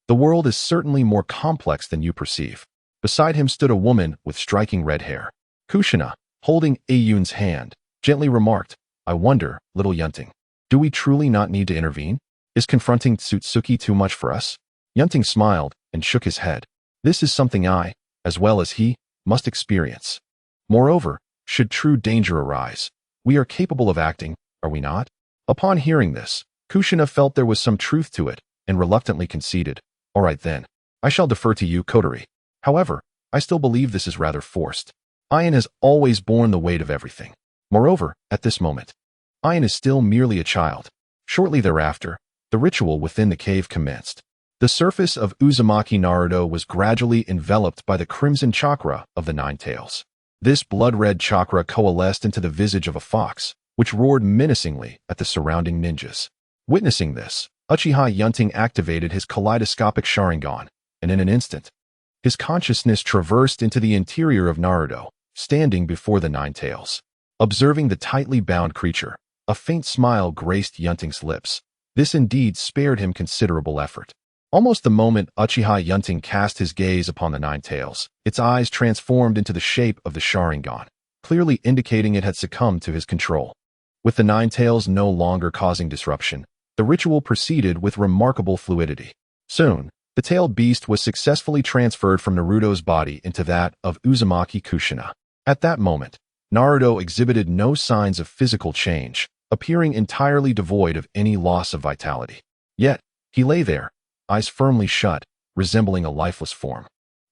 The world is certainly more complex than you perceive. Beside him stood a woman with striking red hair. Kushina, holding Ayun's hand, gently remarked, "I wonder, little Yun Ting, do we truly not need to intervene? Is confronting Tsutsuki too much for us?" Yun Ting smiled and shook his head. "This is something I, as well as he, must experience. Moreover, should true danger arise, we are capable of acting, are we not?" Upon hearing this, Kushina felt there was some truth to it and reluctantly conceded, "All right then, I shall defer to you, Kotori. However, I still believe this is rather forced. Ian has always borne the weight of everything. Moreover, at this moment, Ian is still merely a child." Shortly thereafter, the ritual within the cave commenced. The surface of Uzumaki Naruto was gradually enveloped by the crimson chakra of the Nine Tails. This blood-red chakra coalesced into the visage of a fox, which roared menacingly at the surrounding ninjas. Witnessing this, Uchiha Yun Ting activated his kaleidoscopic Sharingan, and in an instant, his consciousness traversed into the interior of Naruto, standing before the Nine Tails. Observing the tightly bound creature, a faint smile graced Yun Ting's lips. This indeed spared him considerable effort. Almost the moment Uchiha Yun Ting cast his gaze upon the Nine Tails, its eyes transformed into the shape of the Sharingan, clearly indicating it had succumbed to his control. With the Nine Tails no longer causing disruption, the ritual proceeded with remarkable fluidity. Soon, the tailed beast was successfully transferred from Naruto's body into that of Uzumaki Kushina. At that moment, Naruto exhibited no signs of physical change, appearing entirely devoid of any loss of vitality. Yet, he lay there, eyes firmly shut, resembling a lifeless form.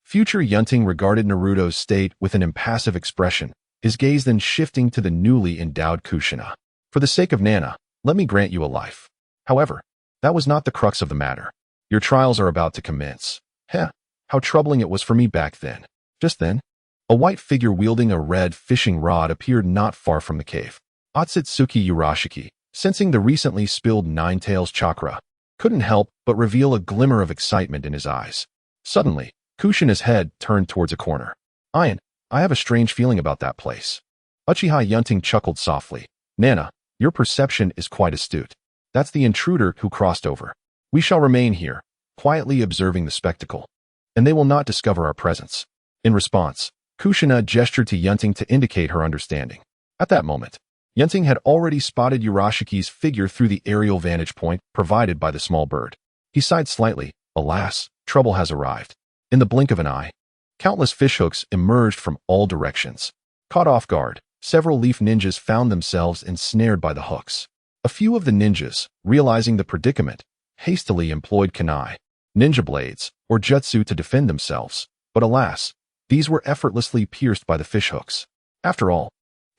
Future Yun Ting regarded Naruto's state with an impassive expression, his gaze then shifting to the newly endowed Kushina. "For the sake of Nana, let me grant you a life. However, that was not the crux of the matter. Your trials are about to commence." How troubling it was for me back then. Just then, a white figure wielding a red fishing rod appeared not far from the cave. Otsutsuki Urashiki, sensing the recently spilled Nine Tails chakra, couldn't help but reveal a glimmer of excitement in his eyes. Suddenly, Kushina's head turned towards a corner. "Ian, I have a strange feeling about that place." Uchiha Yun Ting chuckled softly. "Nana, your perception is quite astute. That's the intruder who crossed over. We shall remain here, quietly observing the spectacle, and they will not discover our presence." In response, Kushina gestured to Yun Ting to indicate her understanding. At that moment, Yun Ting had already spotted Urashiki's figure through the aerial vantage point provided by the small bird. He sighed slightly. Alas, trouble has arrived. In the blink of an eye, countless fishhooks emerged from all directions. Caught off guard, several leaf ninjas found themselves ensnared by the hooks. A few of the ninjas, realizing the predicament, hastily employed kunai, ninja blades, or jutsu to defend themselves, but alas, these were effortlessly pierced by the fishhooks. After all,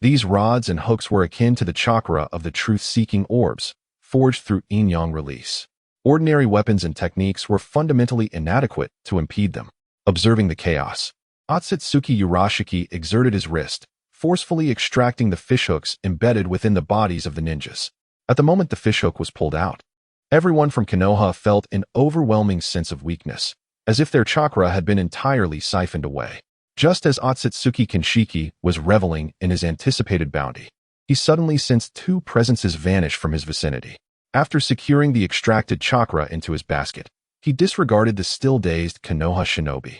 these rods and hooks were akin to the chakra of the truth-seeking orbs, forged through yin-yang release. Ordinary weapons and techniques were fundamentally inadequate to impede them. Observing the chaos, Otsutsuki Urashiki exerted his wrist, forcefully extracting the fishhooks embedded within the bodies of the ninjas. At the moment the fishhook was pulled out, everyone from Konoha felt an overwhelming sense of weakness, as if their chakra had been entirely siphoned away. Just as Otsutsuki Kenshiki was reveling in his anticipated bounty, he suddenly sensed two presences vanish from his vicinity. After securing the extracted chakra into his basket, he disregarded the still-dazed Konoha shinobi.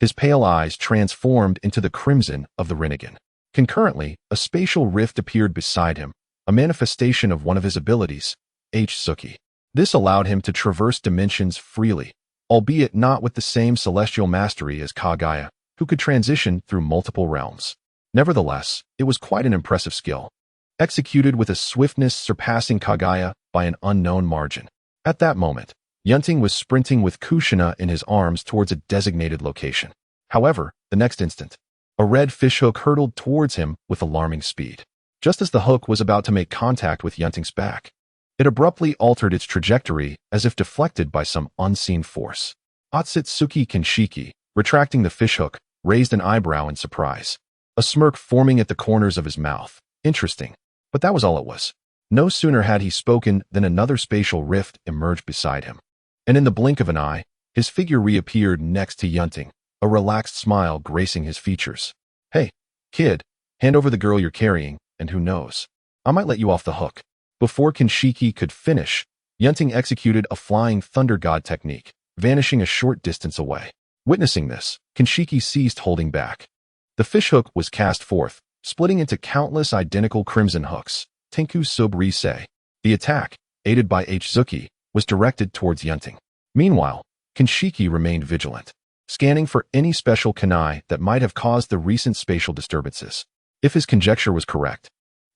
His pale eyes transformed into the crimson of the Rinnegan. Concurrently, a spatial rift appeared beside him, a manifestation of one of his abilities, H-Suki. This allowed him to traverse dimensions freely, albeit not with the same celestial mastery as Kaguya, who could transition through multiple realms. Nevertheless, it was quite an impressive skill, executed with a swiftness surpassing Kaguya by an unknown margin. At that moment, Yun Ting was sprinting with Kushina in his arms towards a designated location. However, the next instant, a red fishhook hurtled towards him with alarming speed. Just as the hook was about to make contact with Yun Ting's back, it abruptly altered its trajectory as if deflected by some unseen force. Otsutsuki Kinshiki, retracting the fishhook, raised an eyebrow in surprise, a smirk forming at the corners of his mouth. Interesting, but that was all it was. No sooner had he spoken than another spatial rift emerged beside him. And in the blink of an eye, his figure reappeared next to Yun Ting, a relaxed smile gracing his features. Hey, kid, hand over the girl you're carrying, and who knows, I might let you off the hook. Before Kinshiki could finish, Yun Ting executed a flying thunder god technique, vanishing a short distance away. Witnessing this, Kinshiki ceased holding back. The fishhook was cast forth, splitting into countless identical crimson hooks, Tinku Sub Rise. The attack, aided by H-Suki, was directed towards Yun Ting. Meanwhile, Kinshiki remained vigilant, scanning for any special kunai that might have caused the recent spatial disturbances. If his conjecture was correct,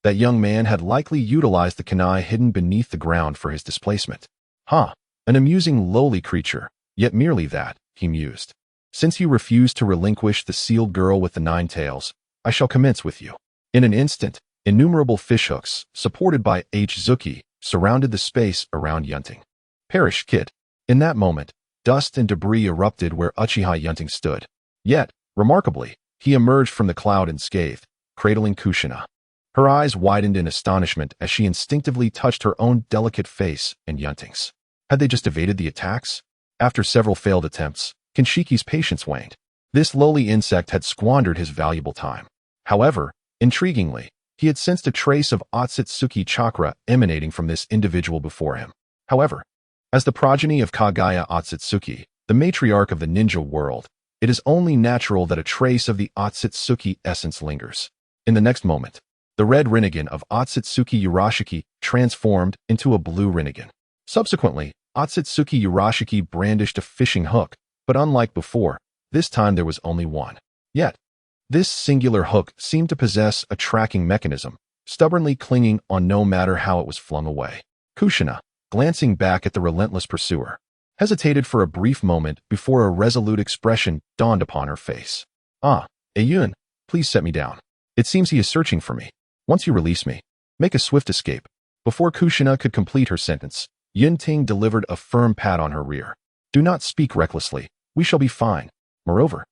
that young man had likely utilized the kunai hidden beneath the ground for his displacement. An amusing lowly creature, yet merely that, he mused. Since you refuse to relinquish the sealed girl with the 9 tails, I shall commence with you. In an instant, innumerable fishhooks, supported by H-Suki, surrounded the space around Yun Ting. Perish, kid. In that moment, dust and debris erupted where Uchiha Yun Ting stood. Yet, remarkably, he emerged from the cloud unscathed, cradling Kushina. Her eyes widened in astonishment as she instinctively touched her own delicate face and Yun Ting's. Had they just evaded the attacks? After several failed attempts, Kinshiki's patience waned. This lowly insect had squandered his valuable time. However, intriguingly, he had sensed a trace of Otsutsuki chakra emanating from this individual before him. However, as the progeny of Kaguya Otsutsuki, the matriarch of the ninja world, it is only natural that a trace of the Otsutsuki essence lingers. In the next moment, the red Rinnegan of Otsutsuki Urashiki transformed into a blue Rinnegan. Subsequently, Otsutsuki Urashiki brandished a fishing hook, but unlike before, this time there was only one. Yet, this singular hook seemed to possess a tracking mechanism, stubbornly clinging on no matter how it was flung away. Kushina, glancing back at the relentless pursuer, hesitated for a brief moment before a resolute expression dawned upon her face. Yun, please set me down. It seems he is searching for me. Once you release me, make a swift escape. Before Kushina could complete her sentence, Yun Ting delivered a firm pat on her rear. Do not speak recklessly. We shall be fine. Moreover,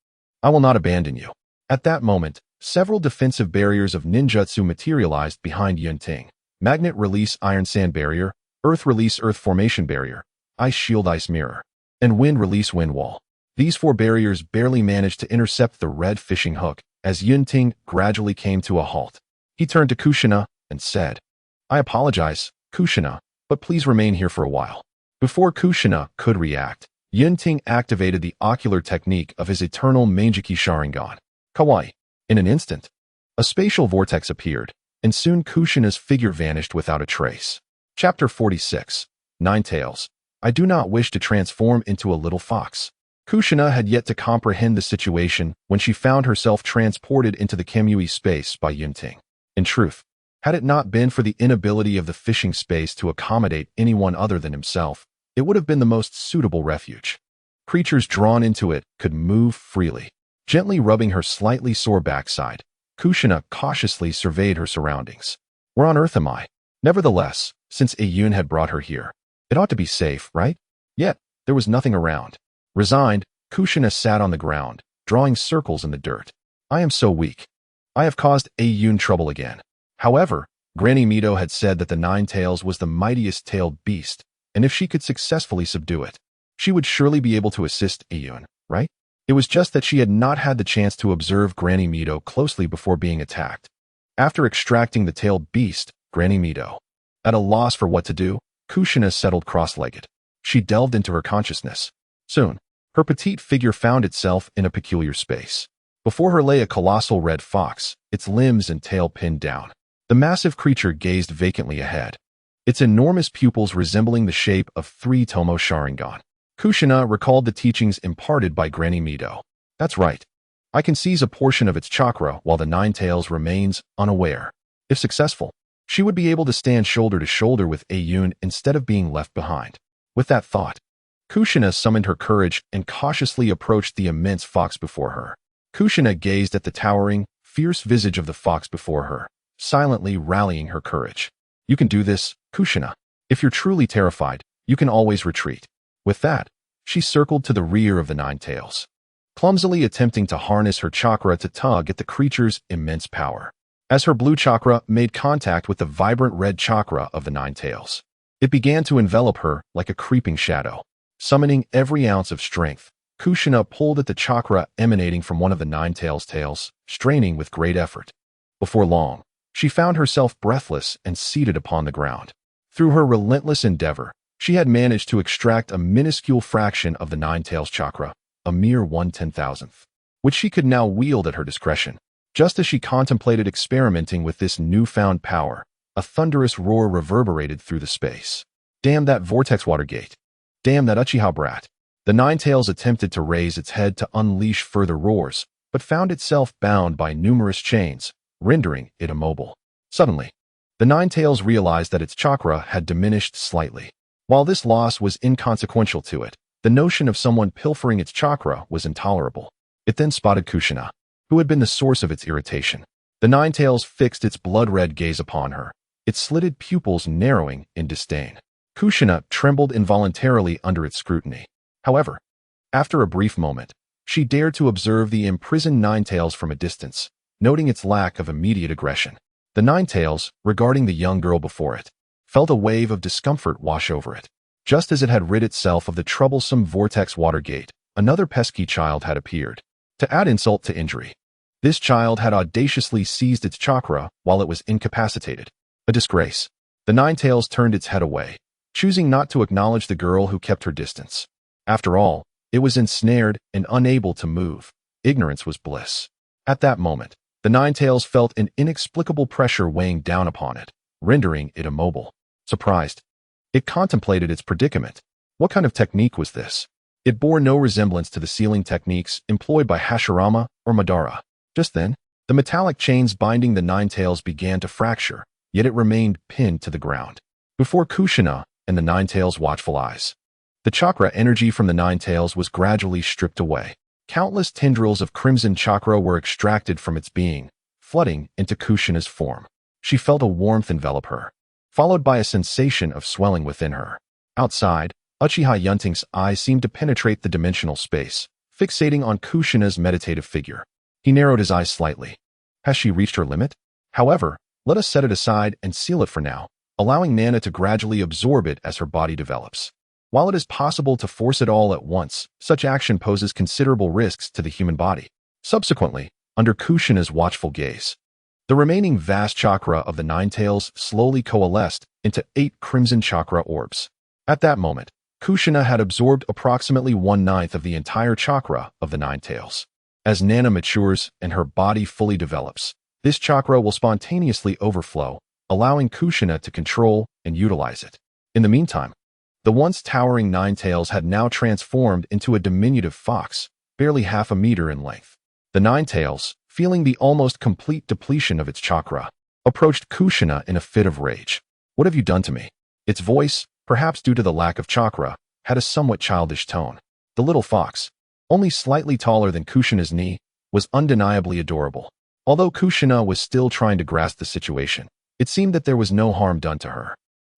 I will not abandon you. At that moment, several defensive barriers of ninjutsu materialized behind Yun Ting. Magnet release iron sand barrier, earth release earth formation barrier, ice shield ice mirror, and wind release wind wall. These 4 barriers barely managed to intercept the red fishing hook as Yun Ting gradually came to a halt. He turned to Kushina and said, I apologize, Kushina, but please remain here for a while. Before Kushina could react, Yun Ting activated the ocular technique of his eternal Mangeki Sharingan. Kawaii. In an instant, a spatial vortex appeared, and soon Kushina's figure vanished without a trace. Chapter 46. 9 Tails. I do not wish to transform into a little fox. Kushina had yet to comprehend the situation when she found herself transported into the Kamui space by Yun Ting. In truth, had it not been for the inability of the fishing space to accommodate anyone other than himself, it would have been the most suitable refuge. Creatures drawn into it could move freely. Gently rubbing her slightly sore backside, Kushina cautiously surveyed her surroundings. Where on earth am I? Nevertheless, since Yun had brought her here, it ought to be safe, right? Yet, there was nothing around. Resigned, Kushina sat on the ground, drawing circles in the dirt. I am so weak. I have caused Yun trouble again. However, Granny Mito had said that the 9 Tails was the mightiest tailed beast, and if she could successfully subdue it, she would surely be able to assist Yun, right? It was just that she had not had the chance to observe Granny Mito closely before being attacked. After extracting the tailed beast, Granny Mito, at a loss for what to do, Kushina settled cross-legged. She delved into her consciousness. Soon, Her petite figure found itself in a peculiar space. Before her lay a colossal red fox, its limbs and tail pinned down. The massive creature gazed vacantly ahead, its enormous pupils resembling the shape of 3 Tomo Sharingan. Kushina recalled the teachings imparted by Granny Mido. That's right. I can seize a portion of its chakra while the Nine Tails remains unaware. If successful, she would be able to stand shoulder to shoulder with Yun instead of being left behind. With that thought, Kushina summoned her courage and cautiously approached the immense fox before her. Kushina gazed at the towering, fierce visage of the fox before her, silently rallying her courage. You can do this, Kushina. If you're truly terrified, you can always retreat. With that, she circled to the rear of the Nine Tails, clumsily attempting to harness her chakra to tug at the creature's immense power. As her blue chakra made contact with the vibrant red chakra of the Nine Tails, it began to envelop her like a creeping shadow. Summoning every ounce of strength, Kushina pulled at the chakra emanating from one of the Nine Tails' tails, straining with great effort. Before long, she found herself breathless and seated upon the ground. Through her relentless endeavor, she had managed to extract a minuscule fraction of the Nine Tails chakra, a mere 1/10,000th, which she could now wield at her discretion. Just as she contemplated experimenting with this newfound power, a thunderous roar reverberated through the space. Damn that vortex water gate! Damn that Uchiha brat! The Nine Tails attempted to raise its head to unleash further roars, but found itself bound by numerous chains, rendering it immobile. Suddenly, the Nine Tails realized that its chakra had diminished slightly. While this loss was inconsequential to it, the notion of someone pilfering its chakra was intolerable. It then spotted Kushina, who had been the source of its irritation. The Nine Tails fixed its blood-red gaze upon her, its slitted pupils narrowing in disdain. Kushina trembled involuntarily under its scrutiny. However, after a brief moment, she dared to observe the imprisoned Nine Tails from a distance, noting its lack of immediate aggression. The Nine Tails, regarding the young girl before it, felt a wave of discomfort wash over it. Just as it had rid itself of the troublesome vortex water gate, another pesky child had appeared. To add insult to injury, this child had audaciously seized its chakra while it was incapacitated. A disgrace. The Nine Tails turned its head away, choosing not to acknowledge the girl who kept her distance. After all, it was ensnared and unable to move. Ignorance was bliss. At that moment, the Nine Tails felt an inexplicable pressure weighing down upon it, rendering it immobile. Surprised, it contemplated its predicament. What kind of technique was this? It bore no resemblance to the sealing techniques employed by Hashirama or Madara. Just then, the metallic chains binding the Nine Tails began to fracture, yet it remained pinned to the ground. Before Kushina and the Nine Tails' watchful eyes, the chakra energy from the Nine Tails was gradually stripped away. Countless tendrils of crimson chakra were extracted from its being, flooding into Kushina's form. She felt a warmth envelop her, followed by a sensation of swelling within her. Outside, Uchiha Yun Ting's eyes seemed to penetrate the dimensional space, fixating on Kushina's meditative figure. He narrowed his eyes slightly. Has she reached her limit? However, let us set it aside and seal it for now, allowing Nana to gradually absorb it as her body develops. While it is possible to force it all at once, such action poses considerable risks to the human body. Subsequently, under Kushina's watchful gaze, the remaining vast chakra of the Nine Tails slowly coalesced into 8 crimson chakra orbs. At that moment, Kushina had absorbed approximately 1/9 of the entire chakra of the Nine Tails. As Nana matures and her body fully develops, this chakra will spontaneously overflow, allowing Kushina to control and utilize it. In the meantime, the once towering Nine Tails had now transformed into a diminutive fox, barely half a meter in length. The Nine Tails, feeling the almost complete depletion of its chakra, approached Kushina in a fit of rage. What have you done to me? Its voice, perhaps due to the lack of chakra, had a somewhat childish tone. The little fox, only slightly taller than Kushina's knee, was undeniably adorable. Although Kushina was still trying to grasp the situation, it seemed that there was no harm done to her.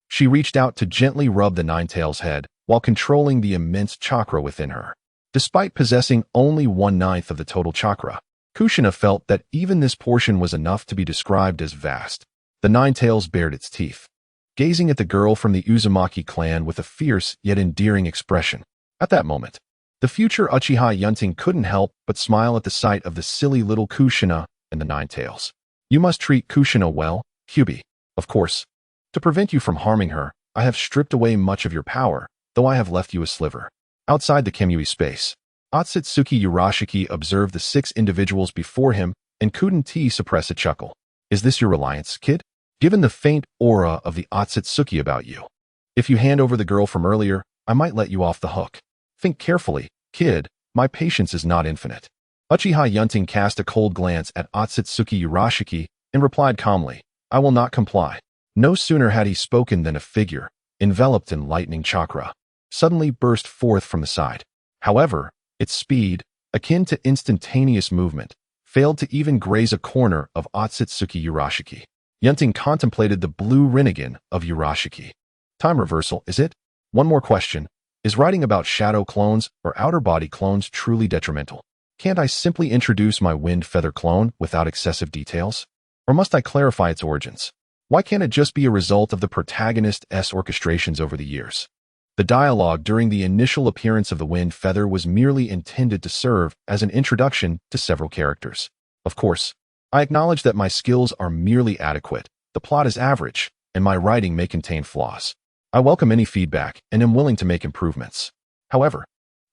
She reached out to gently rub the Nine Tails' head while controlling the immense chakra within her. Despite possessing only 1/9 of the total chakra, Kushina felt that even this portion was enough to be described as vast. The Nine Tails bared its teeth, gazing at the girl from the Uzumaki clan with a fierce yet endearing expression. At that moment, the future Uchiha Yun Ting couldn't help but smile at the sight of the silly little Kushina and the Nine Tails. You must treat Kushina well, Kyubi. Of course. To prevent you from harming her, I have stripped away much of your power, though I have left you a sliver. Outside the Kemui space, Otsutsuki Urashiki observed the 6 individuals before him and couldn't suppress a chuckle. Is this your reliance, kid? Given the faint aura of the Otsutsuki about you. If you hand over the girl from earlier, I might let you off the hook. Think carefully, kid, my patience is not infinite. Uchiha Yun Ting cast a cold glance at Otsutsuki Urashiki and replied calmly, I will not comply. No sooner had he spoken than a figure, enveloped in lightning chakra, suddenly burst forth from the side. However, its speed, akin to instantaneous movement, failed to even graze a corner of Otsutsuki Urashiki. Yun Ting contemplated the blue Rinnegan of Urashiki. Time reversal, is it? One more question. Is writing about shadow clones or outer body clones truly detrimental? Can't I simply introduce my wind feather clone without excessive details? Or must I clarify its origins? Why can't it just be a result of the protagonist's orchestrations over the years? The dialogue during the initial appearance of the wind feather was merely intended to serve as an introduction to several characters. Of course, I acknowledge that my skills are merely adequate, the plot is average, and my writing may contain flaws. I welcome any feedback and am willing to make improvements. However,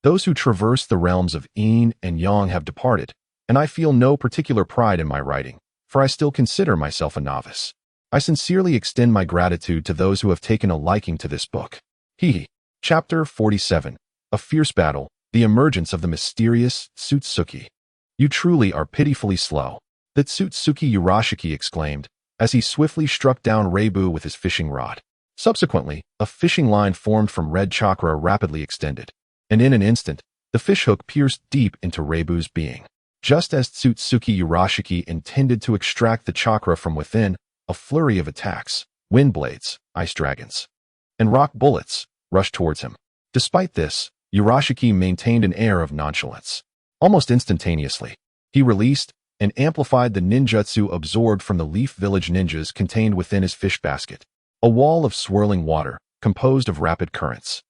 those who traverse the realms of yin and yang have departed, and I feel no particular pride in my writing, for I still consider myself a novice. I sincerely extend my gratitude to those who have taken a liking to this book. Hehe. Chapter 47. A Fierce Battle, the Emergence of the Mysterious Tsutsuki. You truly are pitifully slow, the Tsutsuki Urashiki exclaimed, as he swiftly struck down Reibu with his fishing rod. Subsequently, a fishing line formed from red chakra rapidly extended, and in an instant, the fishhook pierced deep into Reibu's being. Just as Tsutsuki Urashiki intended to extract the chakra from within, a flurry of attacks, wind blades, ice dragons, and rock bullets rushed towards him. Despite this, Urashiki maintained an air of nonchalance. Almost instantaneously, he released and amplified the ninjutsu absorbed from the Leaf Village ninjas contained within his fish basket, a wall of swirling water composed of rapid currents.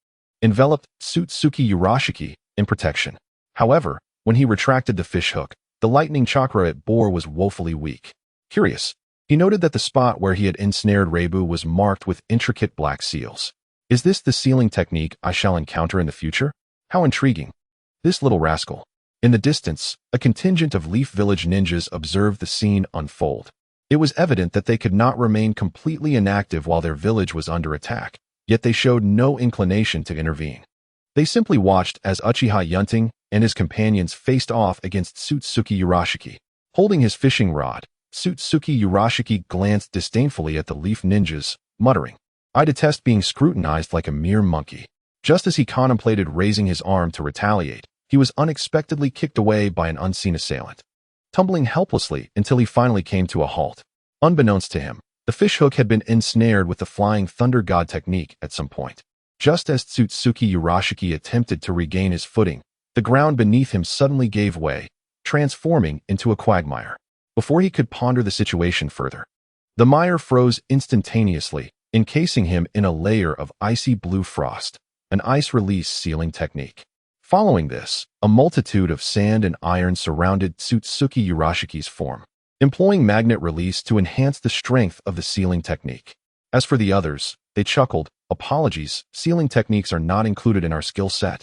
Enveloped Tsutsuki Urashiki in protection. However, when he retracted the fishhook, the lightning chakra it bore was woefully weak. Curious, he noted that the spot where he had ensnared Reibu was marked with intricate black seals. Is this the sealing technique I shall encounter in the future? How intriguing. This little rascal. In the distance, a contingent of Leaf Village ninjas observed the scene unfold. It was evident that they could not remain completely inactive while their village was under attack, yet they showed no inclination to intervene. They simply watched as Uchiha Yun Ting and his companions faced off against Tsutsuki Urashiki. Holding his fishing rod, Tsutsuki Urashiki glanced disdainfully at the Leaf ninjas, muttering, I detest being scrutinized like a mere monkey. Just as he contemplated raising his arm to retaliate, he was unexpectedly kicked away by an unseen assailant, tumbling helplessly until he finally came to a halt. Unbeknownst to him, the fishhook had been ensnared with the Flying Thunder God technique at some point. Just as Tsutsuki Urashiki attempted to regain his footing, the ground beneath him suddenly gave way, transforming into a quagmire. Before he could ponder the situation further, the mire froze instantaneously, encasing him in a layer of icy blue frost, an ice release sealing technique. Following this, a multitude of sand and iron surrounded Tsutsuki Urashiki's form, employing magnet release to enhance the strength of the sealing technique. As for the others, they chuckled, apologies, sealing techniques are not included in our skill set.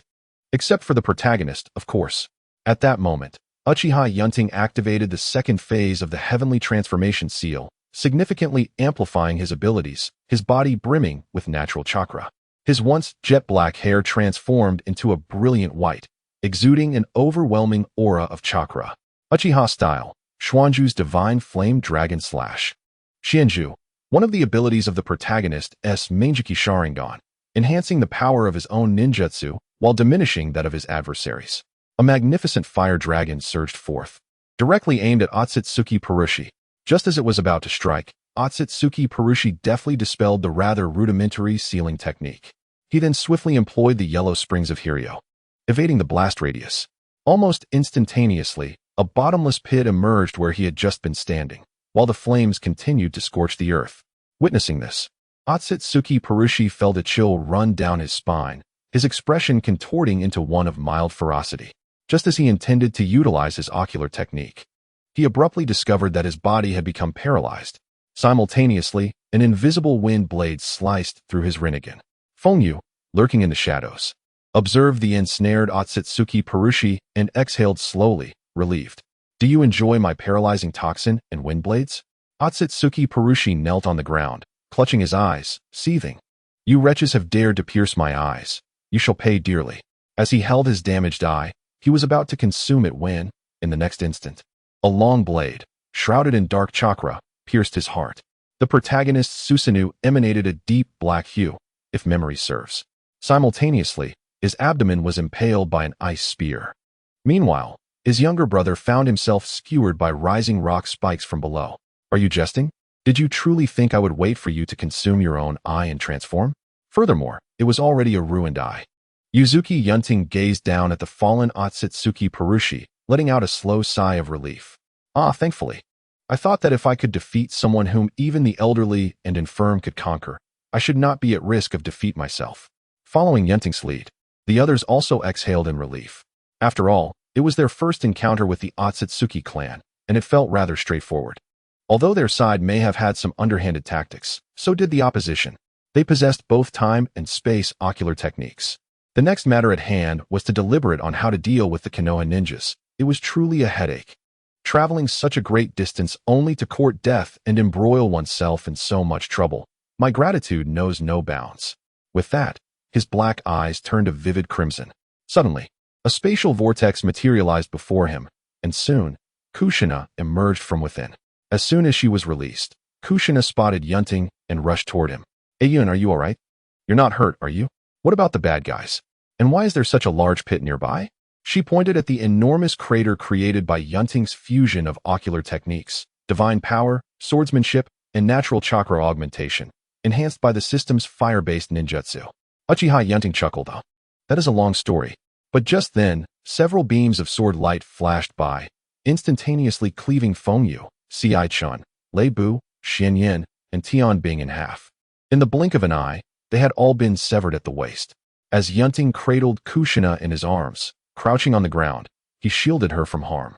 Except for the protagonist, of course. At that moment, Uchiha Yun Ting activated the second phase of the Heavenly Transformation Seal, significantly amplifying his abilities, his body brimming with natural chakra. His once jet-black hair transformed into a brilliant white, exuding an overwhelming aura of chakra. Uchiha style, Xuanzhu's Divine Flame Dragon Slash. Xianzhu, one of the abilities of the protagonist's Meijiki Sharingan, enhancing the power of his own ninjutsu while diminishing that of his adversaries. A magnificent fire dragon surged forth, directly aimed at Otsutsuki Purushi. Just as it was about to strike, Otsutsuki Purushi deftly dispelled the rather rudimentary sealing technique. He then swiftly employed the yellow springs of Hiryo, evading the blast radius. Almost instantaneously, a bottomless pit emerged where he had just been standing, while the flames continued to scorch the earth. Witnessing this, Otsutsuki Purushi felt a chill run down his spine, his expression contorting into one of mild ferocity. Just as he intended to utilize his ocular technique, he abruptly discovered that his body had become paralyzed. Simultaneously, an invisible wind blade sliced through his Rinnegan. Fengyu, lurking in the shadows, observed the ensnared Otsutsuki Purushi and exhaled slowly, relieved. Do you enjoy my paralyzing toxin and wind blades? Otsutsuki Purushi knelt on the ground, clutching his eyes, seething. You wretches have dared to pierce my eyes. You shall pay dearly. As he held his damaged eye, he was about to consume it when, in the next instant, a long blade, shrouded in dark chakra, pierced his heart. The protagonist Susanoo emanated a deep black hue, if memory serves. Simultaneously, his abdomen was impaled by an ice spear. Meanwhile, his younger brother found himself skewered by rising rock spikes from below. Are you jesting? Did you truly think I would wait for you to consume your own eye and transform? Furthermore, it was already a ruined eye. Yuzuki Yun Ting gazed down at the fallen Otsutsuki Purushi, letting out a slow sigh of relief. Thankfully. I thought that if I could defeat someone whom even the elderly and infirm could conquer, I should not be at risk of defeat myself. Following Yun Ting's lead, the others also exhaled in relief. After all, it was their first encounter with the Otsutsuki clan, and it felt rather straightforward. Although their side may have had some underhanded tactics, so did the opposition. They possessed both time and space ocular techniques. The next matter at hand was to deliberate on how to deal with the Konoha ninjas. It was truly a headache. Traveling such a great distance only to court death and embroil oneself in so much trouble. My gratitude knows no bounds. With that, his black eyes turned a vivid crimson. Suddenly, a spatial vortex materialized before him, and soon, Kushina emerged from within. As soon as she was released, Kushina spotted Yun Ting and rushed toward him. Hey Yun, are you alright? You're not hurt, are you? What about the bad guys? And why is there such a large pit nearby? She pointed at the enormous crater created by Yun Ting's fusion of ocular techniques, divine power, swordsmanship, and natural chakra augmentation, enhanced by the system's fire-based ninjutsu. Uchiha Yun Ting chuckled. That is a long story. But just then, several beams of sword light flashed by, instantaneously cleaving Feng Yu, Ci Chun, Lei Bu, Xian Yin, and Tian Bing in half. In the blink of an eye, they had all been severed at the waist. As Yun Ting cradled Kushina in his arms, crouching on the ground, he shielded her from harm.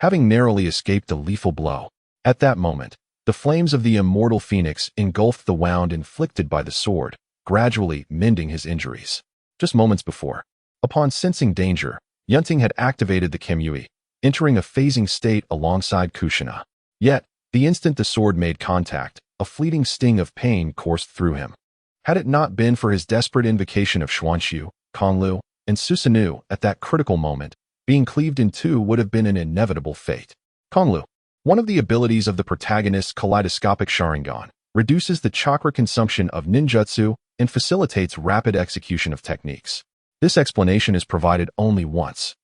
Having narrowly escaped a lethal blow, at that moment, the flames of the immortal phoenix engulfed the wound inflicted by the sword, gradually mending his injuries. Just moments before, upon sensing danger, Yun Ting had activated the Kemuyi, entering a phasing state alongside Kushina. Yet, the instant the sword made contact, a fleeting sting of pain coursed through him. Had it not been for his desperate invocation of Xuanxu, Konglu, and Susanoo at that critical moment, being cleaved in two would have been an inevitable fate. Konglu, one of the abilities of the protagonist's kaleidoscopic Sharingan, reduces the chakra consumption of ninjutsu and facilitates rapid execution of techniques. This explanation is provided only once.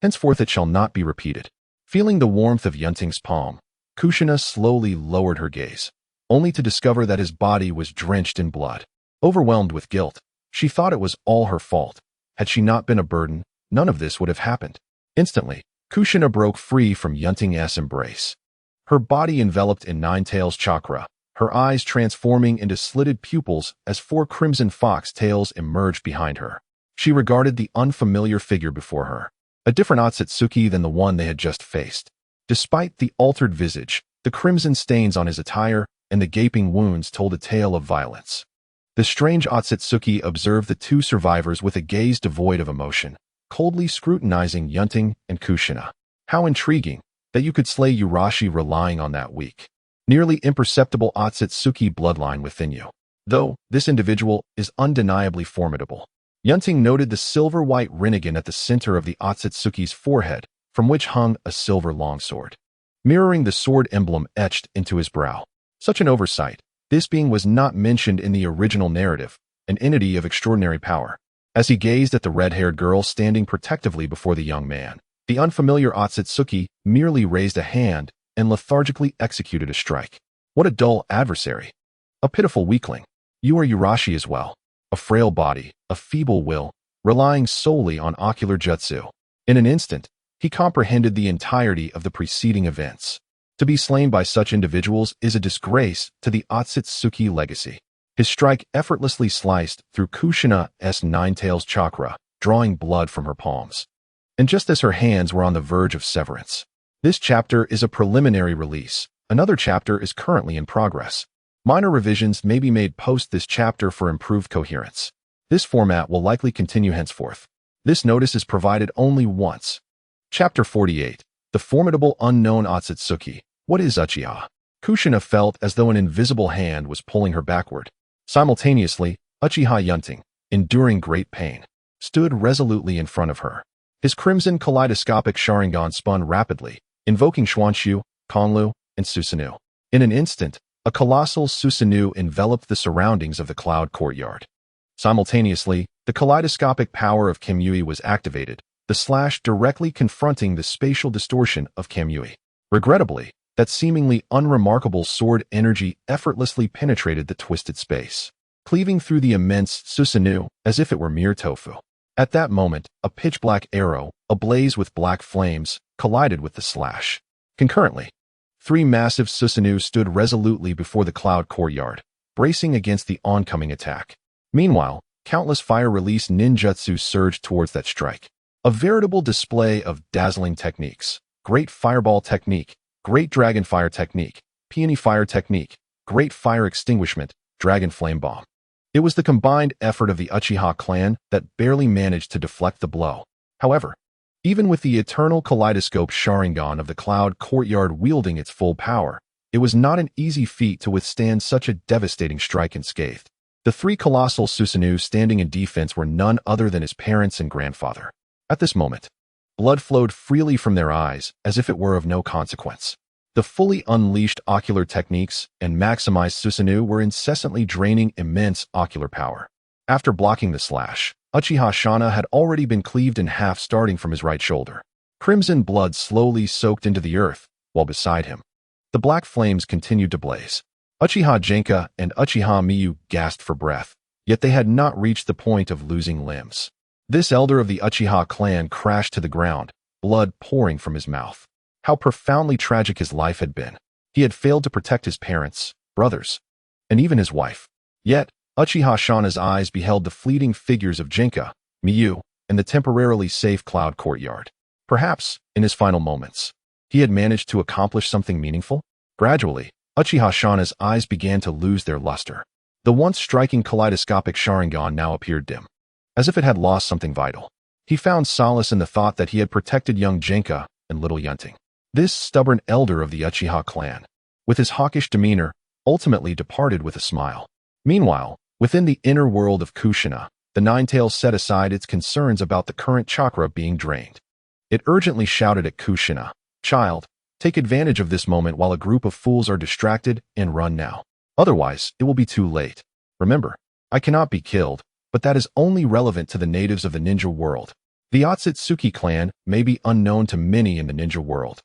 Henceforth it shall not be repeated. Feeling the warmth of Yun Ting's palm, Kushina slowly lowered her gaze, only to discover that his body was drenched in blood. Overwhelmed with guilt, she thought it was all her fault. Had she not been a burden, none of this would have happened. Instantly, Kushina broke free from Yun Ting's embrace. Her body enveloped in Nine Tails chakra, her eyes transforming into slitted pupils as four crimson fox tails emerged behind her. She regarded the unfamiliar figure before her, a different Otsutsuki than the one they had just faced. Despite the altered visage, the crimson stains on his attire and the gaping wounds told a tale of violence. The strange Otsutsuki observed the two survivors with a gaze devoid of emotion, coldly scrutinizing Yun Ting and Kushina. How intriguing that you could slay Urashi relying on that weak, nearly imperceptible Otsutsuki bloodline within you. Though, this individual is undeniably formidable. Yun Ting noted the silver-white rinnegan at the center of the Otsutsuki's forehead, from which hung a silver longsword, mirroring the sword emblem etched into his brow. Such an oversight. This being was not mentioned in the original narrative, an entity of extraordinary power. As he gazed at the red-haired girl standing protectively before the young man, the unfamiliar Otsutsuki merely raised a hand and lethargically executed a strike. What a dull adversary. A pitiful weakling. You are Urashi as well. A frail body, a feeble will, relying solely on ocular jutsu. In an instant, he comprehended the entirety of the preceding events. To be slain by such individuals is a disgrace to the Otsutsuki legacy. His strike effortlessly sliced through Kushina's Nine Tails chakra, drawing blood from her palms. And just as her hands were on the verge of severance. This chapter is a preliminary release. Another chapter is currently in progress. Minor revisions may be made post this chapter for improved coherence. This format will likely continue henceforth. This notice is provided only once. Chapter 48. The Formidable Unknown Otsutsuki. What is Uchiha? Kushina felt as though an invisible hand was pulling her backward. Simultaneously, Uchiha Yun Ting, enduring great pain, stood resolutely in front of her. His crimson kaleidoscopic Sharingan spun rapidly, invoking Xuanxu, Konglu, and Susanoo. In an instant, a colossal Susanoo enveloped the surroundings of the cloud courtyard. Simultaneously, the kaleidoscopic power of Kamui was activated, the slash directly confronting the spatial distortion of Kamui. Regrettably, that seemingly unremarkable sword energy effortlessly penetrated the twisted space, cleaving through the immense Susanoo as if it were mere tofu. At that moment, a pitch-black arrow, ablaze with black flames, collided with the slash. Concurrently, 3 massive Susanoo stood resolutely before the cloud courtyard, bracing against the oncoming attack. Meanwhile, countless fire-release ninjutsu surged towards that strike. A veritable display of dazzling techniques. Great Fireball Technique, Great Dragon Fire Technique, Peony Fire Technique, Great Fire Extinguishment, Dragon Flame Bomb. It was the combined effort of the Uchiha clan that barely managed to deflect the blow. However, even with the eternal kaleidoscope Sharingan of the cloud courtyard wielding its full power, it was not an easy feat to withstand such a devastating strike unscathed. The 3 colossal Susanoo standing in defense were none other than his parents and grandfather. At this moment, blood flowed freely from their eyes as if it were of no consequence. The fully unleashed ocular techniques and maximized Susanoo were incessantly draining immense ocular power. After blocking the slash, Uchiha Shana had already been cleaved in half starting from his right shoulder. Crimson blood slowly soaked into the earth, while beside him, the black flames continued to blaze. Uchiha Genka and Uchiha Miyu gasped for breath, yet they had not reached the point of losing limbs. This elder of the Uchiha clan crashed to the ground, blood pouring from his mouth. How profoundly tragic his life had been. He had failed to protect his parents, brothers, and even his wife. Yet, Uchiha Shana's eyes beheld the fleeting figures of Genka, Miyu, and the temporarily safe cloud courtyard. Perhaps, in his final moments, he had managed to accomplish something meaningful? Gradually, Uchiha Shana's eyes began to lose their luster. The once striking kaleidoscopic Sharingan now appeared dim, as if it had lost something vital. He found solace in the thought that he had protected young Genka and little Yun Ting. This stubborn elder of the Uchiha clan, with his hawkish demeanor, ultimately departed with a smile. Meanwhile, within the inner world of Kushina, the Nine-Tails set aside its concerns about the current chakra being drained. It urgently shouted at Kushina, "Child, take advantage of this moment while a group of fools are distracted and run now. Otherwise, it will be too late. Remember, I cannot be killed, but that is only relevant to the natives of the ninja world. The Otsutsuki clan may be unknown to many in the ninja world,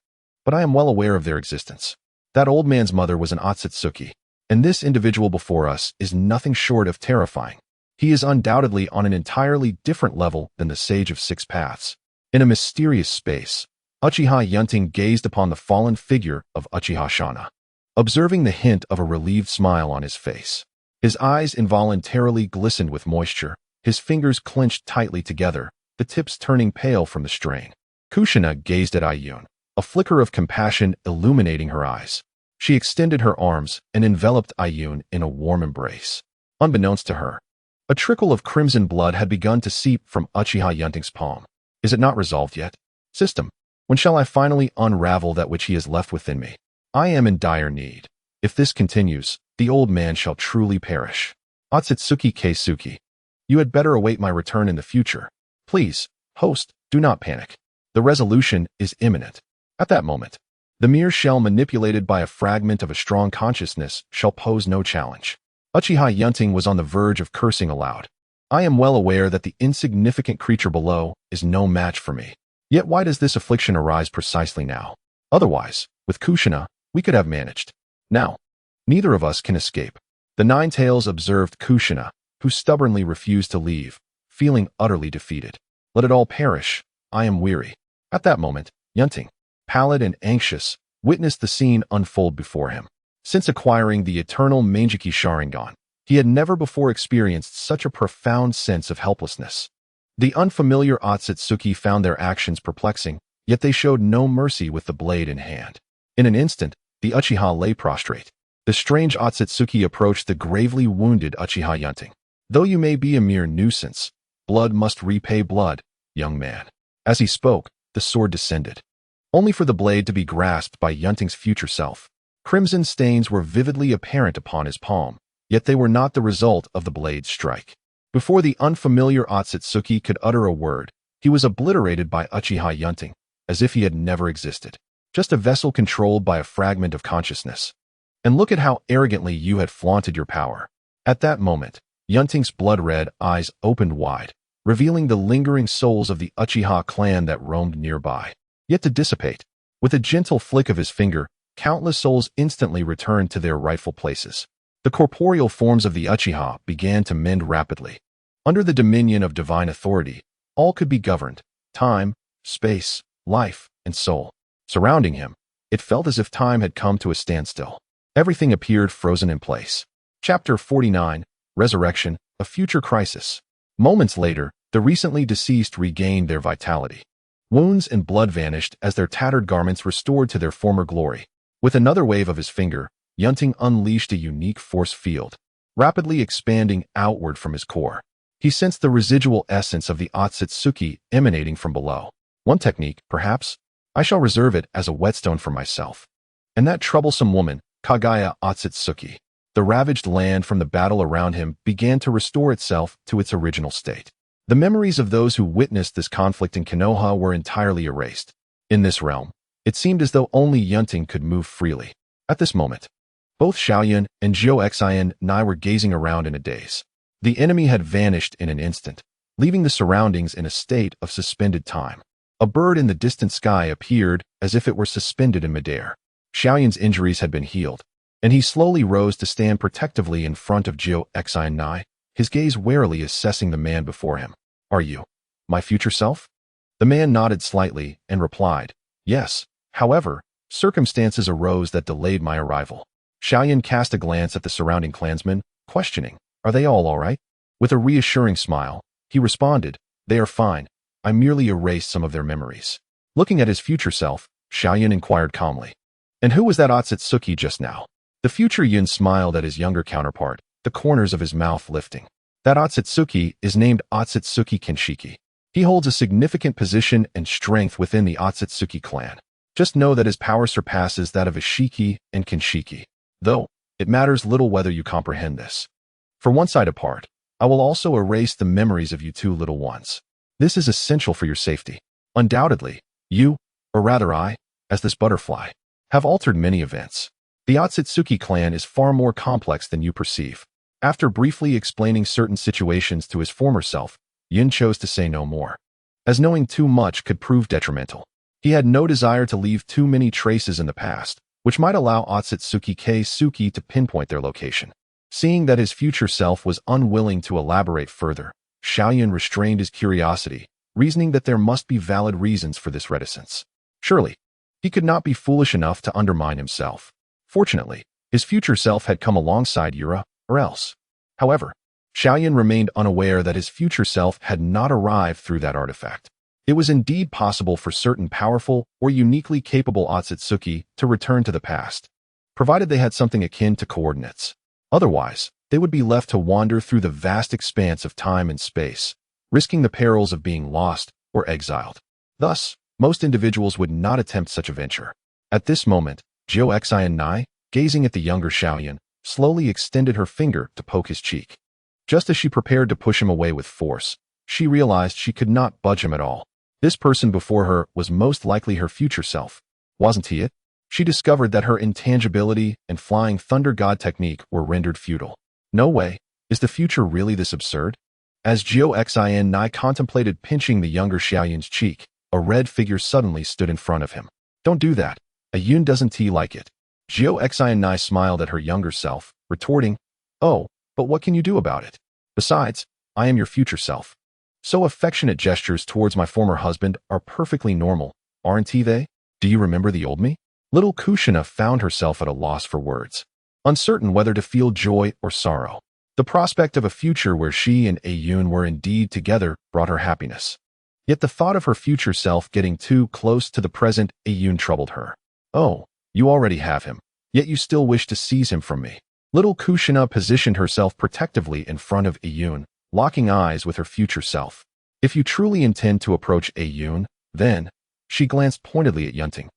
but I am well aware of their existence. That old man's mother was an Otsutsuki, and this individual before us is nothing short of terrifying. He is undoubtedly on an entirely different level than the Sage of Six Paths." In a mysterious space, Uchiha Yun Ting gazed upon the fallen figure of Uchiha Shana, observing the hint of a relieved smile on his face. His eyes involuntarily glistened with moisture, his fingers clenched tightly together, the tips turning pale from the strain. Kushina gazed at Ayun, a flicker of compassion illuminating her eyes. She extended her arms and enveloped Ayun in a warm embrace. Unbeknownst to her, a trickle of crimson blood had begun to seep from Uchiha Yun Ting's palm. Is it not resolved yet? System, when shall I finally unravel that which he has left within me? I am in dire need. If this continues, the old man shall truly perish. Otsutsuki Keisuke, you had better await my return in the future. Please, host, do not panic. The resolution is imminent. At that moment, the mere shell manipulated by a fragment of a strong consciousness shall pose no challenge. Uchiha Yun Ting was on the verge of cursing aloud. I am well aware that the insignificant creature below is no match for me. Yet why does this affliction arise precisely now? Otherwise, with Kushina, we could have managed. Now, neither of us can escape. The Nine-Tails observed Kushina, who stubbornly refused to leave, feeling utterly defeated. Let it all perish. I am weary. At that moment, Yun Ting, pallid and anxious, witnessed the scene unfold before him. Since acquiring the eternal Manjiki Sharingan, he had never before experienced such a profound sense of helplessness. The unfamiliar Otsutsuki found their actions perplexing, yet they showed no mercy with the blade in hand. In an instant, the Uchiha lay prostrate. The strange Otsutsuki approached the gravely wounded Uchiha Yun Ting. Though you may be a mere nuisance, blood must repay blood. young man. As he spoke, the sword descended, only for the blade to be grasped by Yun Ting's future self. Crimson stains were vividly apparent upon his palm, yet they were not the result of the blade's strike. Before the unfamiliar Otsutsuki could utter a word, he was obliterated by Uchiha Yun Ting, as if he had never existed. Just a vessel controlled by a fragment of consciousness. And look at how arrogantly you had flaunted your power. At that moment, Yun Ting's blood-red eyes opened wide, revealing the lingering souls of the Uchiha clan that roamed nearby. Yet to dissipate. With a gentle flick of his finger, countless souls instantly returned to their rightful places. The corporeal forms of the Uchiha began to mend rapidly. Under the dominion of divine authority, all could be governed: time, space, life, and soul. Surrounding him, it felt as if time had come to a standstill. Everything appeared frozen in place. Chapter 49, Resurrection, a Future Crisis. Moments later, the recently deceased regained their vitality. Wounds and blood vanished as their tattered garments restored to their former glory. With another wave of his finger, Yun Ting unleashed a unique force field, rapidly expanding outward from his core. He sensed the residual essence of the Otsutsuki emanating from below. One technique, perhaps? I shall reserve it as a whetstone for myself. And that troublesome woman, Kagaya Otsutsuki. The ravaged land from the battle around him began to restore itself to its original state. The memories of those who witnessed this conflict in Konoha were entirely erased. In this realm, it seemed as though only Yun Ting could move freely. At this moment, both Xiaoyun and Jiu-Xian were gazing around in a daze. The enemy had vanished in an instant, leaving the surroundings in a state of suspended time. A bird in the distant sky appeared as if it were suspended in midair. Xiaoyun's injuries had been healed, and he slowly rose to stand protectively in front of Jiu-Xian, his gaze warily assessing the man before him. Are you my future self? The man nodded slightly and replied, yes. However, circumstances arose that delayed my arrival. Xiaoyun cast a glance at the surrounding clansmen, questioning, are they all right? With a reassuring smile, he responded, they are fine. I merely erased some of their memories. Looking at his future self, Xiaoyun inquired calmly, and who was that Otsutsuki just now? The future Yun smiled at his younger counterpart, the corners of his mouth lifting. That Otsutsuki is named Otsutsuki Kenshiki. He holds a significant position and strength within the Otsutsuki clan. Just know that his power surpasses that of Ishiki and Kenshiki. Though, it matters little whether you comprehend this. For one side apart, I will also erase the memories of you two little ones. This is essential for your safety. Undoubtedly, you, or rather I, as this butterfly, have altered many events. The Otsutsuki clan is far more complex than you perceive. After briefly explaining certain situations to his former self, Yun chose to say no more, as knowing too much could prove detrimental. He had no desire to leave too many traces in the past, which might allow Otsutsuki Keisuke to pinpoint their location. Seeing that his future self was unwilling to elaborate further, Xiaoyun restrained his curiosity, reasoning that there must be valid reasons for this reticence. Surely, he could not be foolish enough to undermine himself. Fortunately, his future self had come alongside Yura, or else. However, Xiaoyun remained unaware that his future self had not arrived through that artifact. It was indeed possible for certain powerful or uniquely capable Otsutsuki to return to the past, provided they had something akin to coordinates. Otherwise, they would be left to wander through the vast expanse of time and space, risking the perils of being lost or exiled. Thus, most individuals would not attempt such a venture. At this moment, Jiu-Xian, gazing at the younger Xiaoyun, slowly extended her finger to poke his cheek. Just as she prepared to push him away with force, she realized she could not budge him at all. This person before her was most likely her future self. Wasn't he it? She discovered that her intangibility and flying thunder god technique were rendered futile. No way. Is the future really this absurd? As Jiu-Xian contemplated pinching the younger Xiaoyun's cheek, a red figure suddenly stood in front of him. Don't do that. A Yun doesn't like it. Jiu-Xian smiled at her younger self, retorting, oh, but what can you do about it? Besides, I am your future self. So affectionate gestures towards my former husband are perfectly normal, aren't they? Do you remember the old me? Little Kushina found herself at a loss for words, uncertain whether to feel joy or sorrow. The prospect of a future where she and Yun were indeed together brought her happiness. Yet the thought of her future self getting too close to the present Yun troubled her. Oh, you already have him, yet you still wish to seize him from me. Little Kushina positioned herself protectively in front of Yun, locking eyes with her future self. If you truly intend to approach Yun, then, she glanced pointedly at Yun Ting,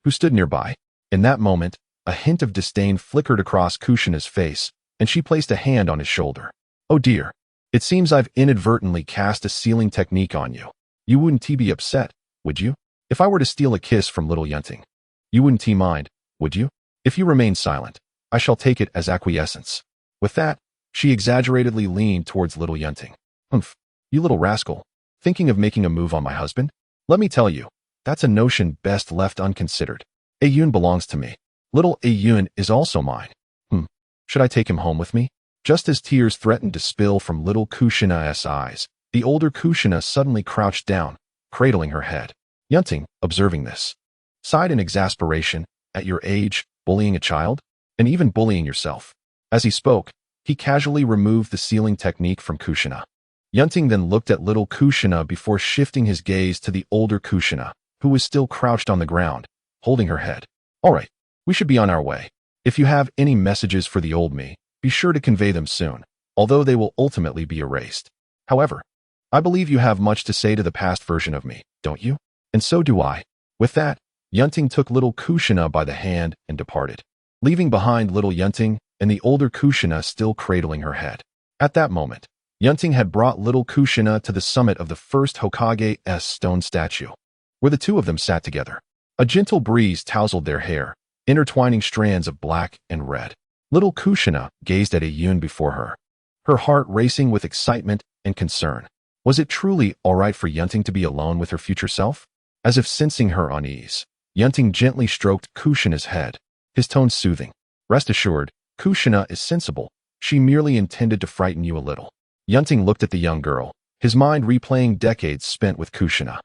who stood nearby. In that moment, a hint of disdain flickered across Kushina's face, and she placed a hand on his shoulder. Oh dear. It seems I've inadvertently cast a sealing technique on you. You wouldn't be upset, would you? If I were to steal a kiss from little Yun Ting, you wouldn't mind, would you? If you remain silent, I shall take it as acquiescence. With that, she exaggeratedly leaned towards little Yun Ting. Humph, you little rascal, thinking of making a move on my husband? Let me tell you, that's a notion best left unconsidered. Yun belongs to me. Little Yun is also mine. Should I take him home with me? Just as tears threatened to spill from little Kushina's eyes, the older Kushina suddenly crouched down, cradling her head. Yun Ting, observing this, sighed in exasperation. At your age, bullying a child? And even bullying yourself. As he spoke, he casually removed the sealing technique from Kushina. Yun Ting then looked at little Kushina before shifting his gaze to the older Kushina, who was still crouched on the ground, holding her head. All right, we should be on our way. If you have any messages for the old me, be sure to convey them soon, although they will ultimately be erased. However, I believe you have much to say to the past version of me, don't you? And so do I. With that, Yun Ting took little Kushina by the hand and departed, leaving behind little Yun Ting and the older Kushina still cradling her head. At that moment, Yun Ting had brought little Kushina to the summit of the first Hokage's stone statue, where the two of them sat together. A gentle breeze tousled their hair, intertwining strands of black and red. Little Kushina gazed at Yun before her heart racing with excitement and concern. Was it truly all right for Yun Ting to be alone with her future self? As if sensing her unease, Yun Ting gently stroked Kushina's head, his tone soothing. Rest assured, Kushina is sensible. She merely intended to frighten you a little. Yun Ting looked at the young girl, his mind replaying decades spent with Kushina.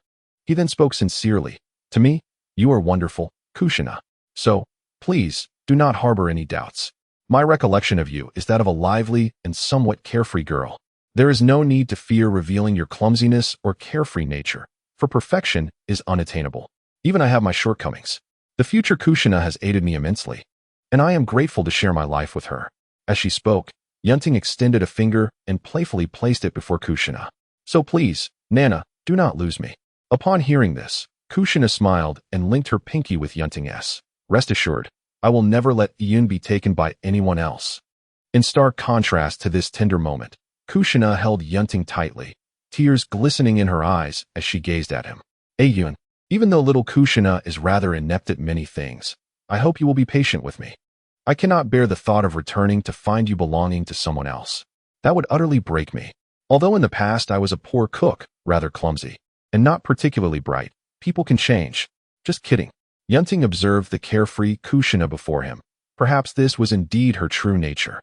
He then spoke sincerely. To me, you are wonderful, Kushina. So, please, do not harbor any doubts. My recollection of you is that of a lively and somewhat carefree girl. There is no need to fear revealing your clumsiness or carefree nature, for perfection is unattainable. Even I have my shortcomings. The future Kushina has aided me immensely, and I am grateful to share my life with her. As she spoke, Yun Ting extended a finger and playfully placed it before Kushina. So please, Nana, do not lose me. Upon hearing this, Kushina smiled and linked her pinky with Yun Ting's. Rest assured, I will never let Yun be taken by anyone else. In stark contrast to this tender moment, Kushina held Yun Ting tightly, tears glistening in her eyes as she gazed at him. Yun, even though little Kushina is rather inept at many things, I hope you will be patient with me. I cannot bear the thought of returning to find you belonging to someone else. That would utterly break me. Although in the past I was a poor cook, rather clumsy, and not particularly bright, people can change. Just kidding. Yun Ting observed the carefree Kushina before him. Perhaps this was indeed her true nature.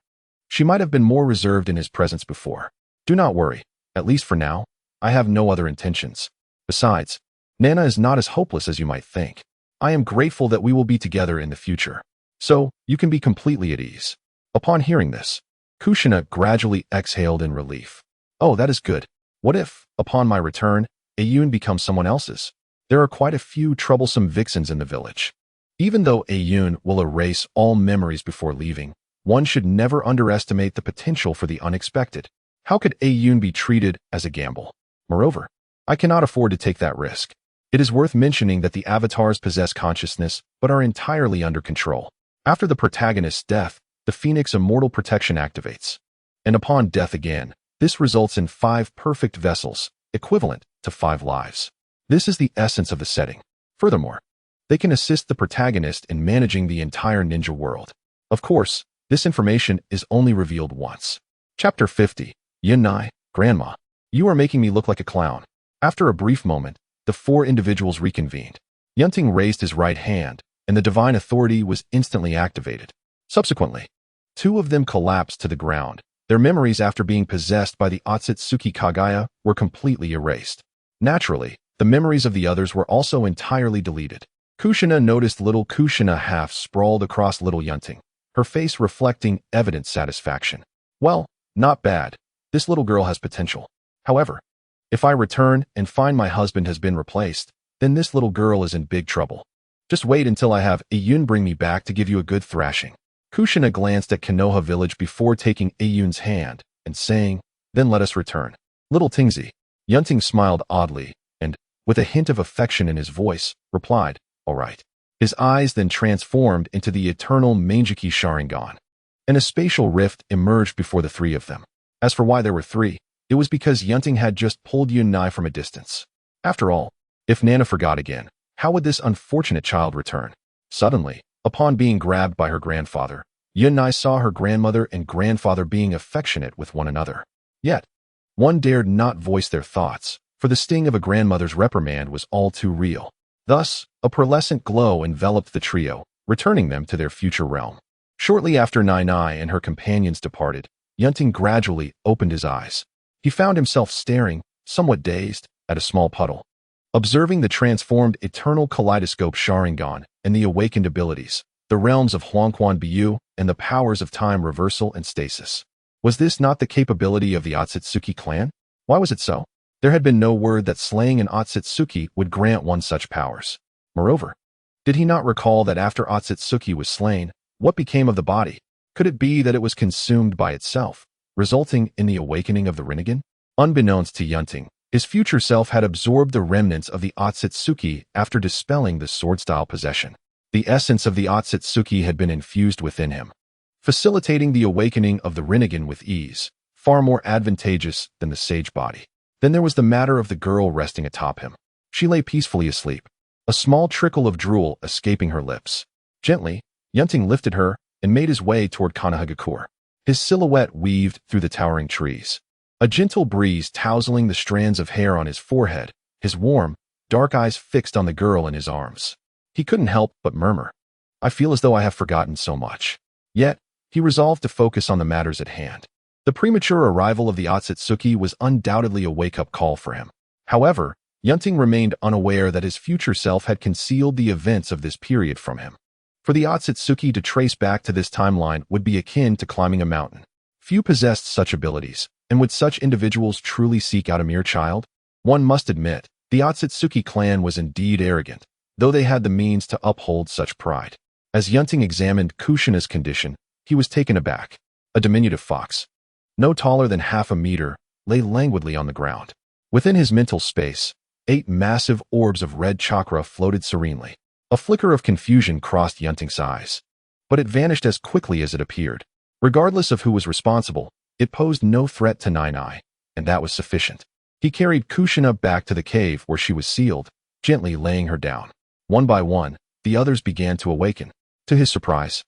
She might have been more reserved in his presence before. Do not worry. At least for now, I have no other intentions. Besides, Nana is not as hopeless as you might think. I am grateful that we will be together in the future. So, you can be completely at ease. Upon hearing this, Kushina gradually exhaled in relief. Oh, that is good. What if, upon my return, Yun becomes someone else's? There are quite a few troublesome vixens in the village. Even though Yun will erase all memories before leaving, one should never underestimate the potential for the unexpected. How could Yun be treated as a gamble? Moreover, I cannot afford to take that risk. It is worth mentioning that the avatars possess consciousness but are entirely under control. After the protagonist's death, the Phoenix Immortal Protection activates. And upon death again, this results in 5 perfect vessels, equivalent to 5 lives. This is the essence of the setting. Furthermore, they can assist the protagonist in managing the entire ninja world. Of course, this information is only revealed once. Chapter 50. Yin Nai, Grandma. You are making me look like a clown. After a brief moment, the 4 individuals reconvened. Yun Ting raised his right hand, and the divine authority was instantly activated. Subsequently, 2 of them collapsed to the ground. Their memories after being possessed by the Otsutsuki Kagaya were completely erased. Naturally, the memories of the others were also entirely deleted. Kushina noticed little Kushina half sprawled across little Yun Ting, her face reflecting evident satisfaction. Well, not bad. This little girl has potential. However, if I return and find my husband has been replaced, then this little girl is in big trouble. Just wait until I have Yun bring me back to give you a good thrashing. Kushina glanced at Konoha village before taking Yun's hand and saying, then let us return. Little Tingzi, Yun Ting smiled oddly, and, with a hint of affection in his voice, replied, "All right." His eyes then transformed into the eternal Mangeki Sharingan, and a spatial rift emerged before the three of them. As for why there were three, it was because Yun Ting had just pulled Yun Nai from a distance. After all, if Nana forgot again, how would this unfortunate child return? Suddenly, upon being grabbed by her grandfather, Yun Nai saw her grandmother and grandfather being affectionate with one another. Yet, one dared not voice their thoughts, for the sting of a grandmother's reprimand was all too real. Thus, a pearlescent glow enveloped the trio, returning them to their future realm. Shortly after Nai Nai and her companions departed, Yun Ting gradually opened his eyes. He found himself staring, somewhat dazed, at a small puddle. Observing the transformed eternal kaleidoscope Sharingan and the awakened abilities, the realms of Huangquan Biyu and the powers of time reversal and stasis. Was this not the capability of the Otsutsuki clan? Why was it so? There had been no word that slaying an Otsutsuki would grant one such powers. Moreover, did he not recall that after Otsutsuki was slain, what became of the body? Could it be that it was consumed by itself, resulting in the awakening of the Rinnegan? Unbeknownst to Yun Ting, his future self had absorbed the remnants of the Otsutsuki after dispelling the sword-style possession. The essence of the Otsutsuki had been infused within him, facilitating the awakening of the Rinnegan with ease, far more advantageous than the sage body. Then there was the matter of the girl resting atop him. She lay peacefully asleep, a small trickle of drool escaping her lips. Gently, Yun Ting lifted her and made his way toward Konohagakure. His silhouette weaved through the towering trees. A gentle breeze tousling the strands of hair on his forehead, his warm, dark eyes fixed on the girl in his arms. He couldn't help but murmur, "I feel as though I have forgotten so much." Yet, he resolved to focus on the matters at hand. The premature arrival of the Otsutsuki was undoubtedly a wake-up call for him. However, Yun Ting remained unaware that his future self had concealed the events of this period from him. For the Otsutsuki to trace back to this timeline would be akin to climbing a mountain. Few possessed such abilities, and would such individuals truly seek out a mere child? One must admit, the Otsutsuki clan was indeed arrogant, though they had the means to uphold such pride. As Yun Ting examined Kushina's condition, he was taken aback. A diminutive fox, no taller than half a meter, lay languidly on the ground. Within his mental space, 8 massive orbs of red chakra floated serenely. A flicker of confusion crossed Yun Ting's eyes, but it vanished as quickly as it appeared. Regardless of who was responsible, it posed no threat to Nai Nai, and that was sufficient. He carried Kushina back to the cave where she was sealed, gently laying her down. One by one, the others began to awaken. To his surprise,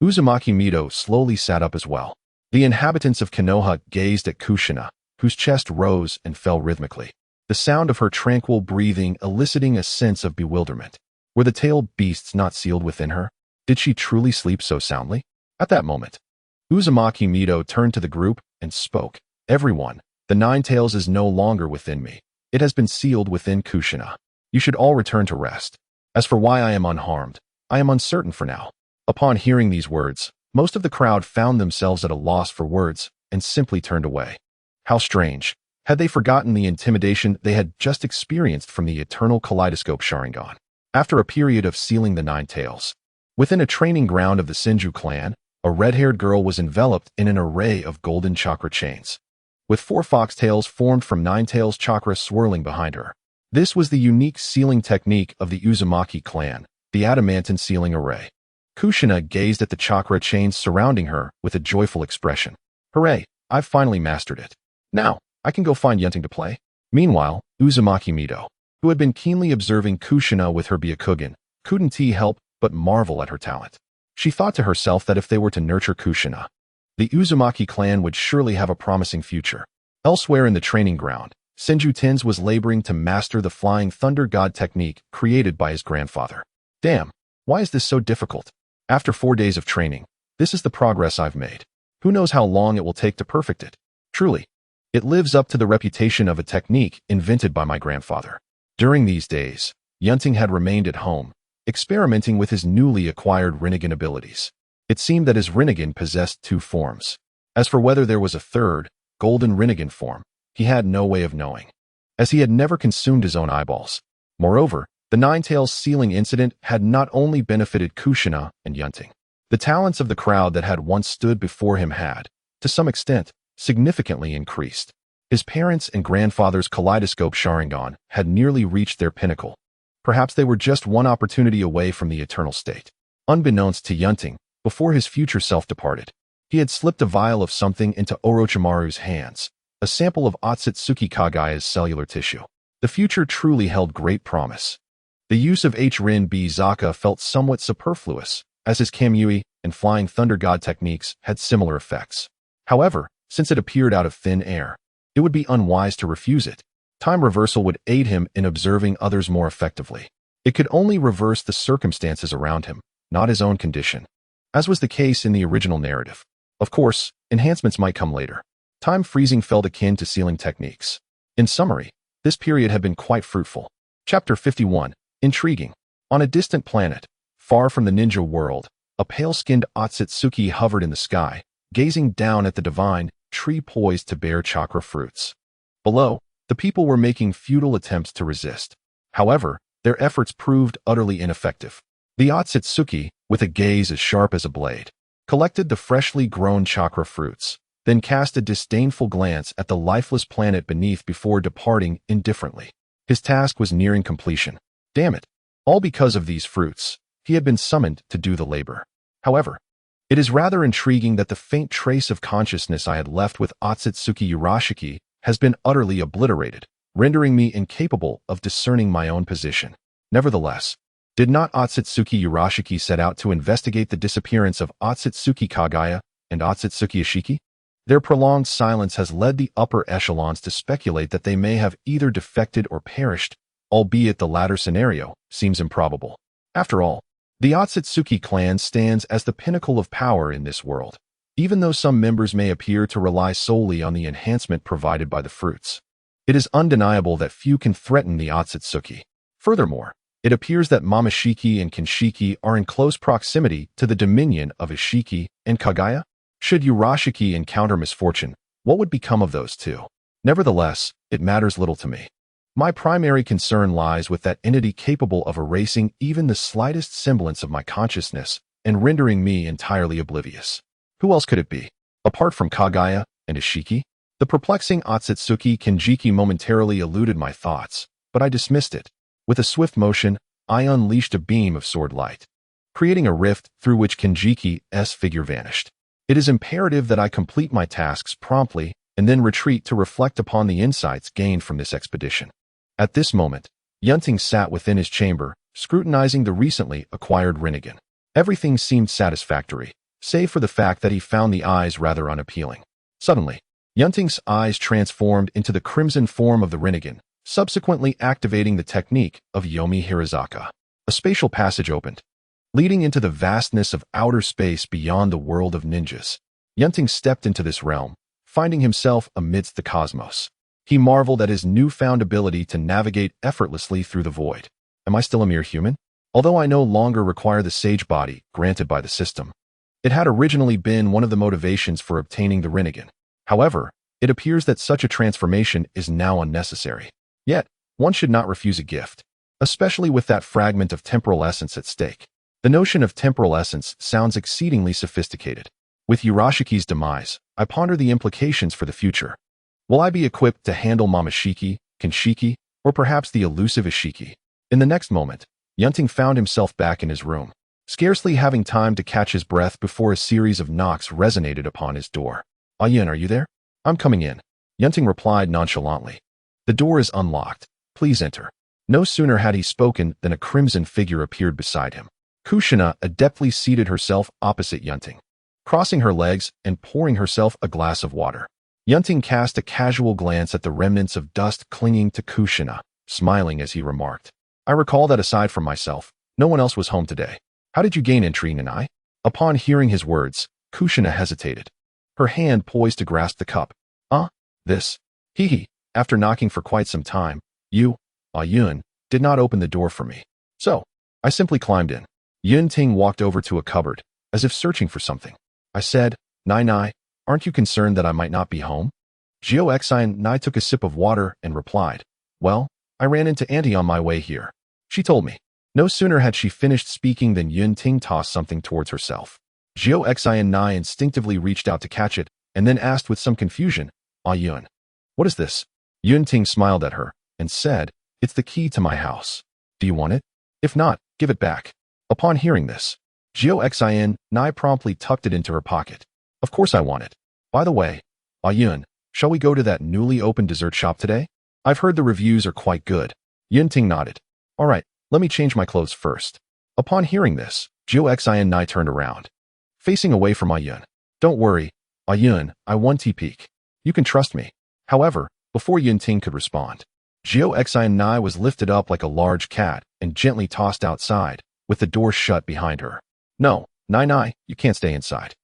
Uzumaki Mido slowly sat up as well. The inhabitants of Konoha gazed at Kushina, whose chest rose and fell rhythmically, the sound of her tranquil breathing eliciting a sense of bewilderment. Were the tailed beasts not sealed within her? Did she truly sleep so soundly? At that moment, Uzumaki Mido turned to the group and spoke. "Everyone, the 9 tails is no longer within me. It has been sealed within Kushina. You should all return to rest. As for why I am unharmed, I am uncertain for now." Upon hearing these words, most of the crowd found themselves at a loss for words and simply turned away. How strange. Had they forgotten the intimidation they had just experienced from the eternal kaleidoscope Sharingan? After a period of sealing the 9 tails, within a training ground of the Senju clan, a red-haired girl was enveloped in an array of golden chakra chains, with 4 foxtails formed from 9 tails chakra swirling behind her. This was the unique sealing technique of the Uzumaki clan, the adamantine sealing array. Kushina gazed at the chakra chains surrounding her with a joyful expression. "Hooray, I've finally mastered it. Now, I can go find Yun Ting to play." Meanwhile, Uzumaki Mido, who had been keenly observing Kushina with her Byakugan, couldn't help but marvel at her talent. She thought to herself that if they were to nurture Kushina, the Uzumaki clan would surely have a promising future. Elsewhere in the training ground, Senju Tens was laboring to master the Flying Thunder God technique created by his grandfather. Damn, why is this so difficult? After 4 days of training, this is the progress I've made. Who knows how long it will take to perfect it? Truly, it lives up to the reputation of a technique invented by my grandfather. During these days, Yun Ting had remained at home, experimenting with his newly acquired Rinnegan abilities. It seemed that his Rinnegan possessed 2 forms. As for whether there was a third, golden Rinnegan form, he had no way of knowing, as he had never consumed his own eyeballs. Moreover, the 9 tails sealing incident had not only benefited Kushina and Yun Ting. The talents of the crowd that had once stood before him had, to some extent, significantly increased. His parents' and grandfather's kaleidoscope Sharingan had nearly reached their pinnacle. Perhaps they were just one opportunity away from the eternal state. Unbeknownst to Yun Ting, before his future self departed, he had slipped a vial of something into Orochimaru's hands, a sample of Otsutsuki Kagaya's cellular tissue. The future truly held great promise. The use of H-Rin-B Zaka felt somewhat superfluous, as his Kamui and Flying Thunder God techniques had similar effects. However, since it appeared out of thin air, it would be unwise to refuse it. Time reversal would aid him in observing others more effectively. It could only reverse the circumstances around him, not his own condition, as was the case in the original narrative. Of course, enhancements might come later. Time freezing felt akin to sealing techniques. In summary, this period had been quite fruitful. Chapter 51. Intriguing. On a distant planet, far from the ninja world, a pale-skinned Otsutsuki hovered in the sky, gazing down at the divine tree poised to bear chakra fruits. Below, the people were making futile attempts to resist. However, their efforts proved utterly ineffective. The Otsutsuki, with a gaze as sharp as a blade, collected the freshly grown chakra fruits, then cast a disdainful glance at the lifeless planet beneath before departing indifferently. His task was nearing completion. Damn it! All because of these fruits, he had been summoned to do the labor. However, it is rather intriguing that the faint trace of consciousness I had left with Otsutsuki Urashiki has been utterly obliterated, rendering me incapable of discerning my own position. Nevertheless, did not Otsutsuki Urashiki set out to investigate the disappearance of Otsutsuki Kagaya and Otsutsuki Ishiki? Their prolonged silence has led the upper echelons to speculate that they may have either defected or perished, albeit the latter scenario seems improbable. After all, the Otsutsuki clan stands as the pinnacle of power in this world, even though some members may appear to rely solely on the enhancement provided by the fruits. It is undeniable that few can threaten the Otsutsuki. Furthermore, it appears that Momoshiki and Kinshiki are in close proximity to the dominion of Ishiki and Kagaya. Should Urashiki encounter misfortune, what would become of those two? Nevertheless, it matters little to me. My primary concern lies with that entity capable of erasing even the slightest semblance of my consciousness and rendering me entirely oblivious. Who else could it be? Apart from Kagaya and Ishiki? The perplexing Otsutsuki Kinjiki momentarily eluded my thoughts, but I dismissed it. With a swift motion, I unleashed a beam of sword light, creating a rift through which Kinjiki's figure vanished. It is imperative that I complete my tasks promptly and then retreat to reflect upon the insights gained from this expedition. At this moment, Yun Ting sat within his chamber, scrutinizing the recently acquired Rinnegan. Everything seemed satisfactory, save for the fact that he found the eyes rather unappealing. Suddenly, Yun Ting's eyes transformed into the crimson form of the Rinnegan, subsequently activating the technique of Yomi Hirazaka. A spatial passage opened, leading into the vastness of outer space beyond the world of ninjas. Yun Ting stepped into this realm, finding himself amidst the cosmos. He marveled at his newfound ability to navigate effortlessly through the void. Am I still a mere human? Although I no longer require the sage body granted by the system, it had originally been one of the motivations for obtaining the Rinnegan. However, it appears that such a transformation is now unnecessary. Yet, one should not refuse a gift, especially with that fragment of temporal essence at stake. The notion of temporal essence sounds exceedingly sophisticated. With Urashiki's demise, I ponder the implications for the future. Will I be equipped to handle Momoshiki, Kinshiki, or perhaps the elusive Ishiki? In the next moment, Yun Ting found himself back in his room, scarcely having time to catch his breath before a series of knocks resonated upon his door. Yun, are you there? I'm coming in, Yun Ting replied nonchalantly. The door is unlocked. Please enter. No sooner had he spoken than a crimson figure appeared beside him. Kushina adeptly seated herself opposite Yun Ting, crossing her legs and pouring herself a glass of water. Yun Ting cast a casual glance at the remnants of dust clinging to Kushina, smiling as he remarked, I recall that aside from myself, no one else was home today. How did you gain entry, Nanai? Upon hearing his words, Kushina hesitated, her hand poised to grasp the cup. This. Hee. After knocking for quite some time, Yun, did not open the door for me. So, I simply climbed in. Yun Ting walked over to a cupboard, as if searching for something. I said, Nai, aren't you concerned that I might not be home? Nai took a sip of water and replied, well, I ran into Auntie on my way here. She told me. No sooner had she finished speaking than Yun Ting tossed something towards herself. Nai instinctively reached out to catch it, and then asked with some confusion, Yun, What is this? Yun Ting smiled at her and said, "It's the key to my house. Do you want it? If not, give it back." Upon hearing this, Xin Nai promptly tucked it into her pocket. "Of course I want it. By the way, Yun, shall we go to that newly opened dessert shop today? I've heard the reviews are quite good." Yun Ting nodded. "All right, let me change my clothes first." Upon hearing this, Xin Nai turned around, facing away from Yun. "Don't worry, Yun, I won T-Peak. You can trust me." However, before Yun Ting could respond, Xin Nai was lifted up like a large cat and gently tossed outside, with the door shut behind her. "No, Nai, you can't stay inside."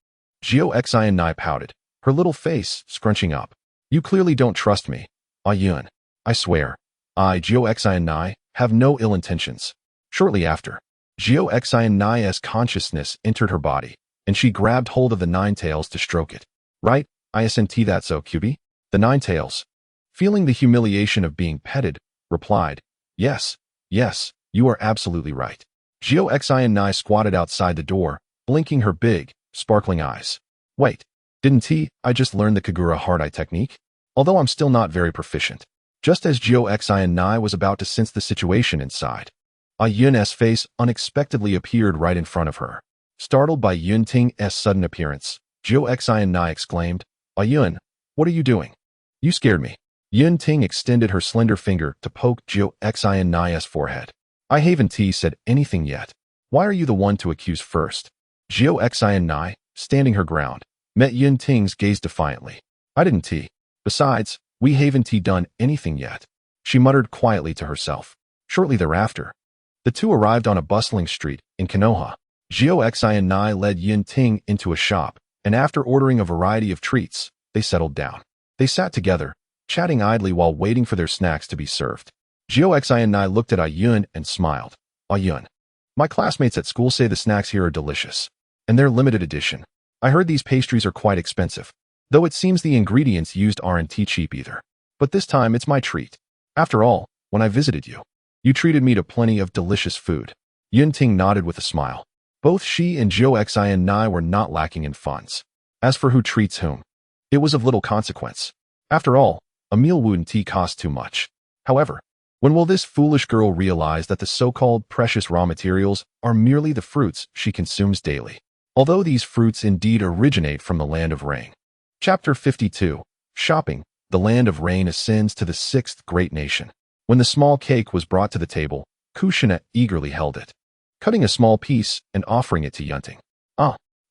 Xin Nai pouted, her little face scrunching up. "You clearly don't trust me, Yun. I swear, Xin Nai, have no ill intentions." Shortly after, Xin Nai's consciousness entered her body, and she grabbed hold of the nine tails to stroke it. "Right, isn't that so, cutie?" The nine tails, feeling the humiliation of being petted, replied, Yes, you are absolutely right." Xin Nai squatted outside the door, blinking her big, sparkling eyes. "Wait, didn't I just learn the Kagura hard-eye technique? Although I'm still not very proficient." Just as Xin Nai was about to sense the situation inside, Yun's face unexpectedly appeared right in front of her. Startled by Yun Ting's sudden appearance, Xin Nai exclaimed, "Yun, what are you doing? You scared me." Yun Ting extended her slender finger to poke Xin Nai's forehead. "I haven't said anything yet. Why are you the one to accuse first?" Xin Nai, standing her ground, met Yun Ting's gaze defiantly. "I didn't Besides, we haven't done anything yet," she muttered quietly to herself. Shortly thereafter, the two arrived on a bustling street in Konoha. Xin Nai led Yun Ting into a shop, and after ordering a variety of treats, they settled down. They sat together, chatting idly while waiting for their snacks to be served. Xin Nai looked at Yun and smiled. "Yun, my classmates at school say the snacks here are delicious, and they're limited edition. I heard these pastries are quite expensive, though it seems the ingredients used aren't cheap either. But this time it's my treat. After all, when I visited you, you treated me to plenty of delicious food." Yun Ting nodded with a smile. Both she and Xin Nai were not lacking in funds. As for who treats whom, it was of little consequence. After all, a meal wouldn't cost too much. However, when will this foolish girl realize that the so-called precious raw materials are merely the fruits she consumes daily? Although these fruits indeed originate from the land of rain. Chapter 52. Shopping. The land of rain ascends to the sixth great nation. When the small cake was brought to the table, Kushina eagerly held it, cutting a small piece and offering it to Yun Ting.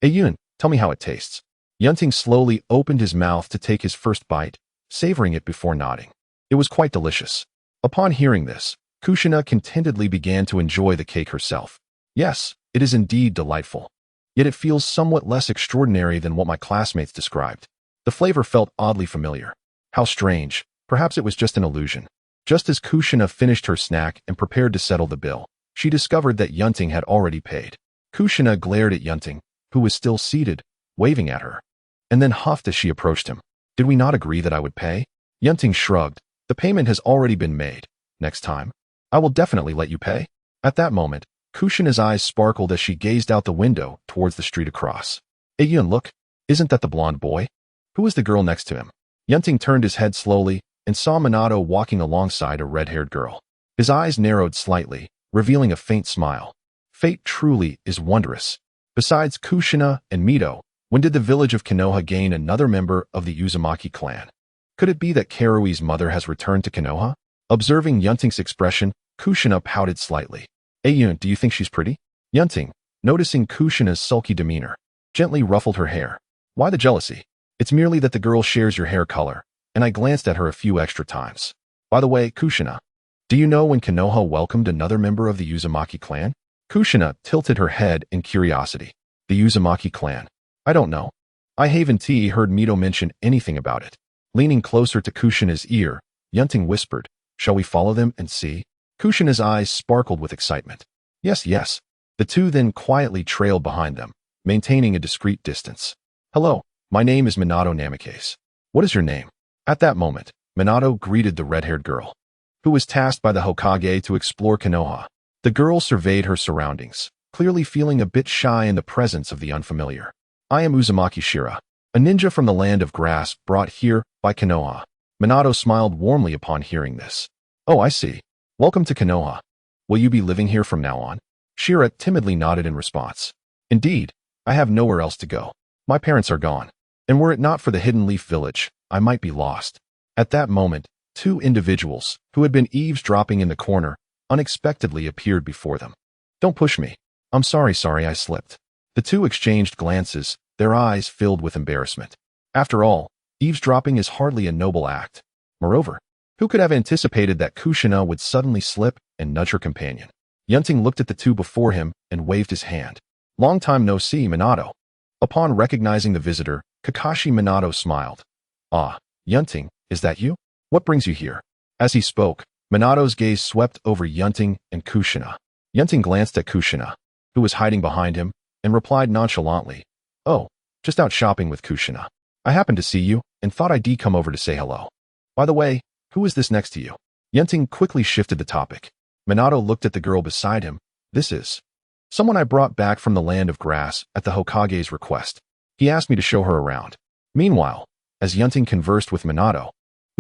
"Hey Yun, tell me how it tastes." Yun Ting slowly opened his mouth to take his first bite, savoring it before nodding. It was quite delicious. Upon hearing this, Kushina contentedly began to enjoy the cake herself. "Yes, it is indeed delightful. Yet it feels somewhat less extraordinary than what my classmates described." The flavor felt oddly familiar. How strange. Perhaps it was just an illusion. Just as Kushina finished her snack and prepared to settle the bill, she discovered that Yun Ting had already paid. Kushina glared at Yun Ting, who was still seated, waving at her, and then huffed as she approached him. "Did we not agree that I would pay?" Yun Ting shrugged. "The payment has already been made. Next time, I will definitely let you pay." At that moment, Kushina's eyes sparkled as she gazed out the window towards the street across. "Hey Yun, look, isn't that the blonde boy? Who is the girl next to him?" Yun Ting turned his head slowly and saw Minato walking alongside a red-haired girl. His eyes narrowed slightly, revealing a faint smile. Fate truly is wondrous. Besides Kushina and Mito, when did the village of Konoha gain another member of the Uzumaki clan? Could it be that Karui's mother has returned to Konoha? Observing Yun Ting's expression, Kushina pouted slightly. "Hey Yun, do you think she's pretty?" Yun Ting, noticing Kushina's sulky demeanor, gently ruffled her hair. "Why the jealousy? It's merely that the girl shares your hair color, and I glanced at her a few extra times. By the way, Kushina, do you know when Konoha welcomed another member of the Uzumaki clan?" Kushina tilted her head in curiosity. "The Uzumaki clan? I don't know. I haven't heard Mito mention anything about it." Leaning closer to Kushina's ear, Yun Ting whispered, "Shall we follow them and see?" Kushina's eyes sparkled with excitement. Yes. The two then quietly trailed behind them, maintaining a discreet distance. "Hello, my name is Minato Namikaze. What is your name?" At that moment, Minato greeted the red-haired girl, who was tasked by the Hokage to explore Konoha. The girl surveyed her surroundings, clearly feeling a bit shy in the presence of the unfamiliar. "I am Uzumaki Shira, a ninja from the land of grass brought here by Konoha." Minato smiled warmly upon hearing this. Oh, I see. Welcome to Konoha. Will you be living here from now on? Shira timidly nodded in response. Indeed, I have nowhere else to go. My parents are gone, and were it not for the Hidden Leaf Village, I might be lost. At that moment, two individuals, who had been eavesdropping in the corner, unexpectedly appeared before them. Don't push me. I'm sorry, I slipped. The two exchanged glances, their eyes filled with embarrassment. After all, eavesdropping is hardly a noble act. Moreover, who could have anticipated that Kushina would suddenly slip and nudge her companion? Yun Ting looked at the two before him and waved his hand. Long time no see, Minato. Upon recognizing the visitor, Kakashi Minato smiled. Ah, Yun Ting, is that you? What brings you here? As he spoke, Minato's gaze swept over Yun Ting and Kushina. Yun Ting glanced at Kushina, who was hiding behind him, and replied nonchalantly, Oh, just out shopping with Kushina. I happened to see you, and thought I'd come over to say hello. By the way, who is this next to you? Yun Ting quickly shifted the topic. Minato looked at the girl beside him. This is someone I brought back from the land of grass at the Hokage's request. He asked me to show her around. Meanwhile, as Yun Ting conversed with Minato,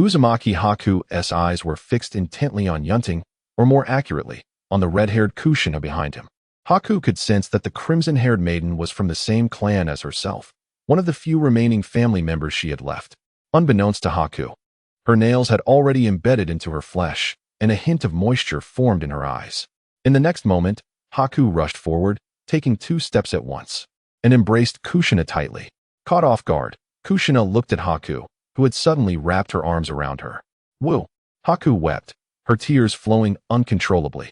Uzumaki Haku's eyes were fixed intently on Yun Ting, or more accurately, on the red-haired Kushina behind him. Haku could sense that the crimson-haired maiden was from the same clan as herself, one of the few remaining family members she had left. Unbeknownst to Haku, her nails had already embedded into her flesh, and a hint of moisture formed in her eyes. In the next moment, Haku rushed forward, taking 2 steps at once, and embraced Kushina tightly. Caught off guard, Kushina looked at Haku, who had suddenly wrapped her arms around her. Woo! Haku wept, her tears flowing uncontrollably.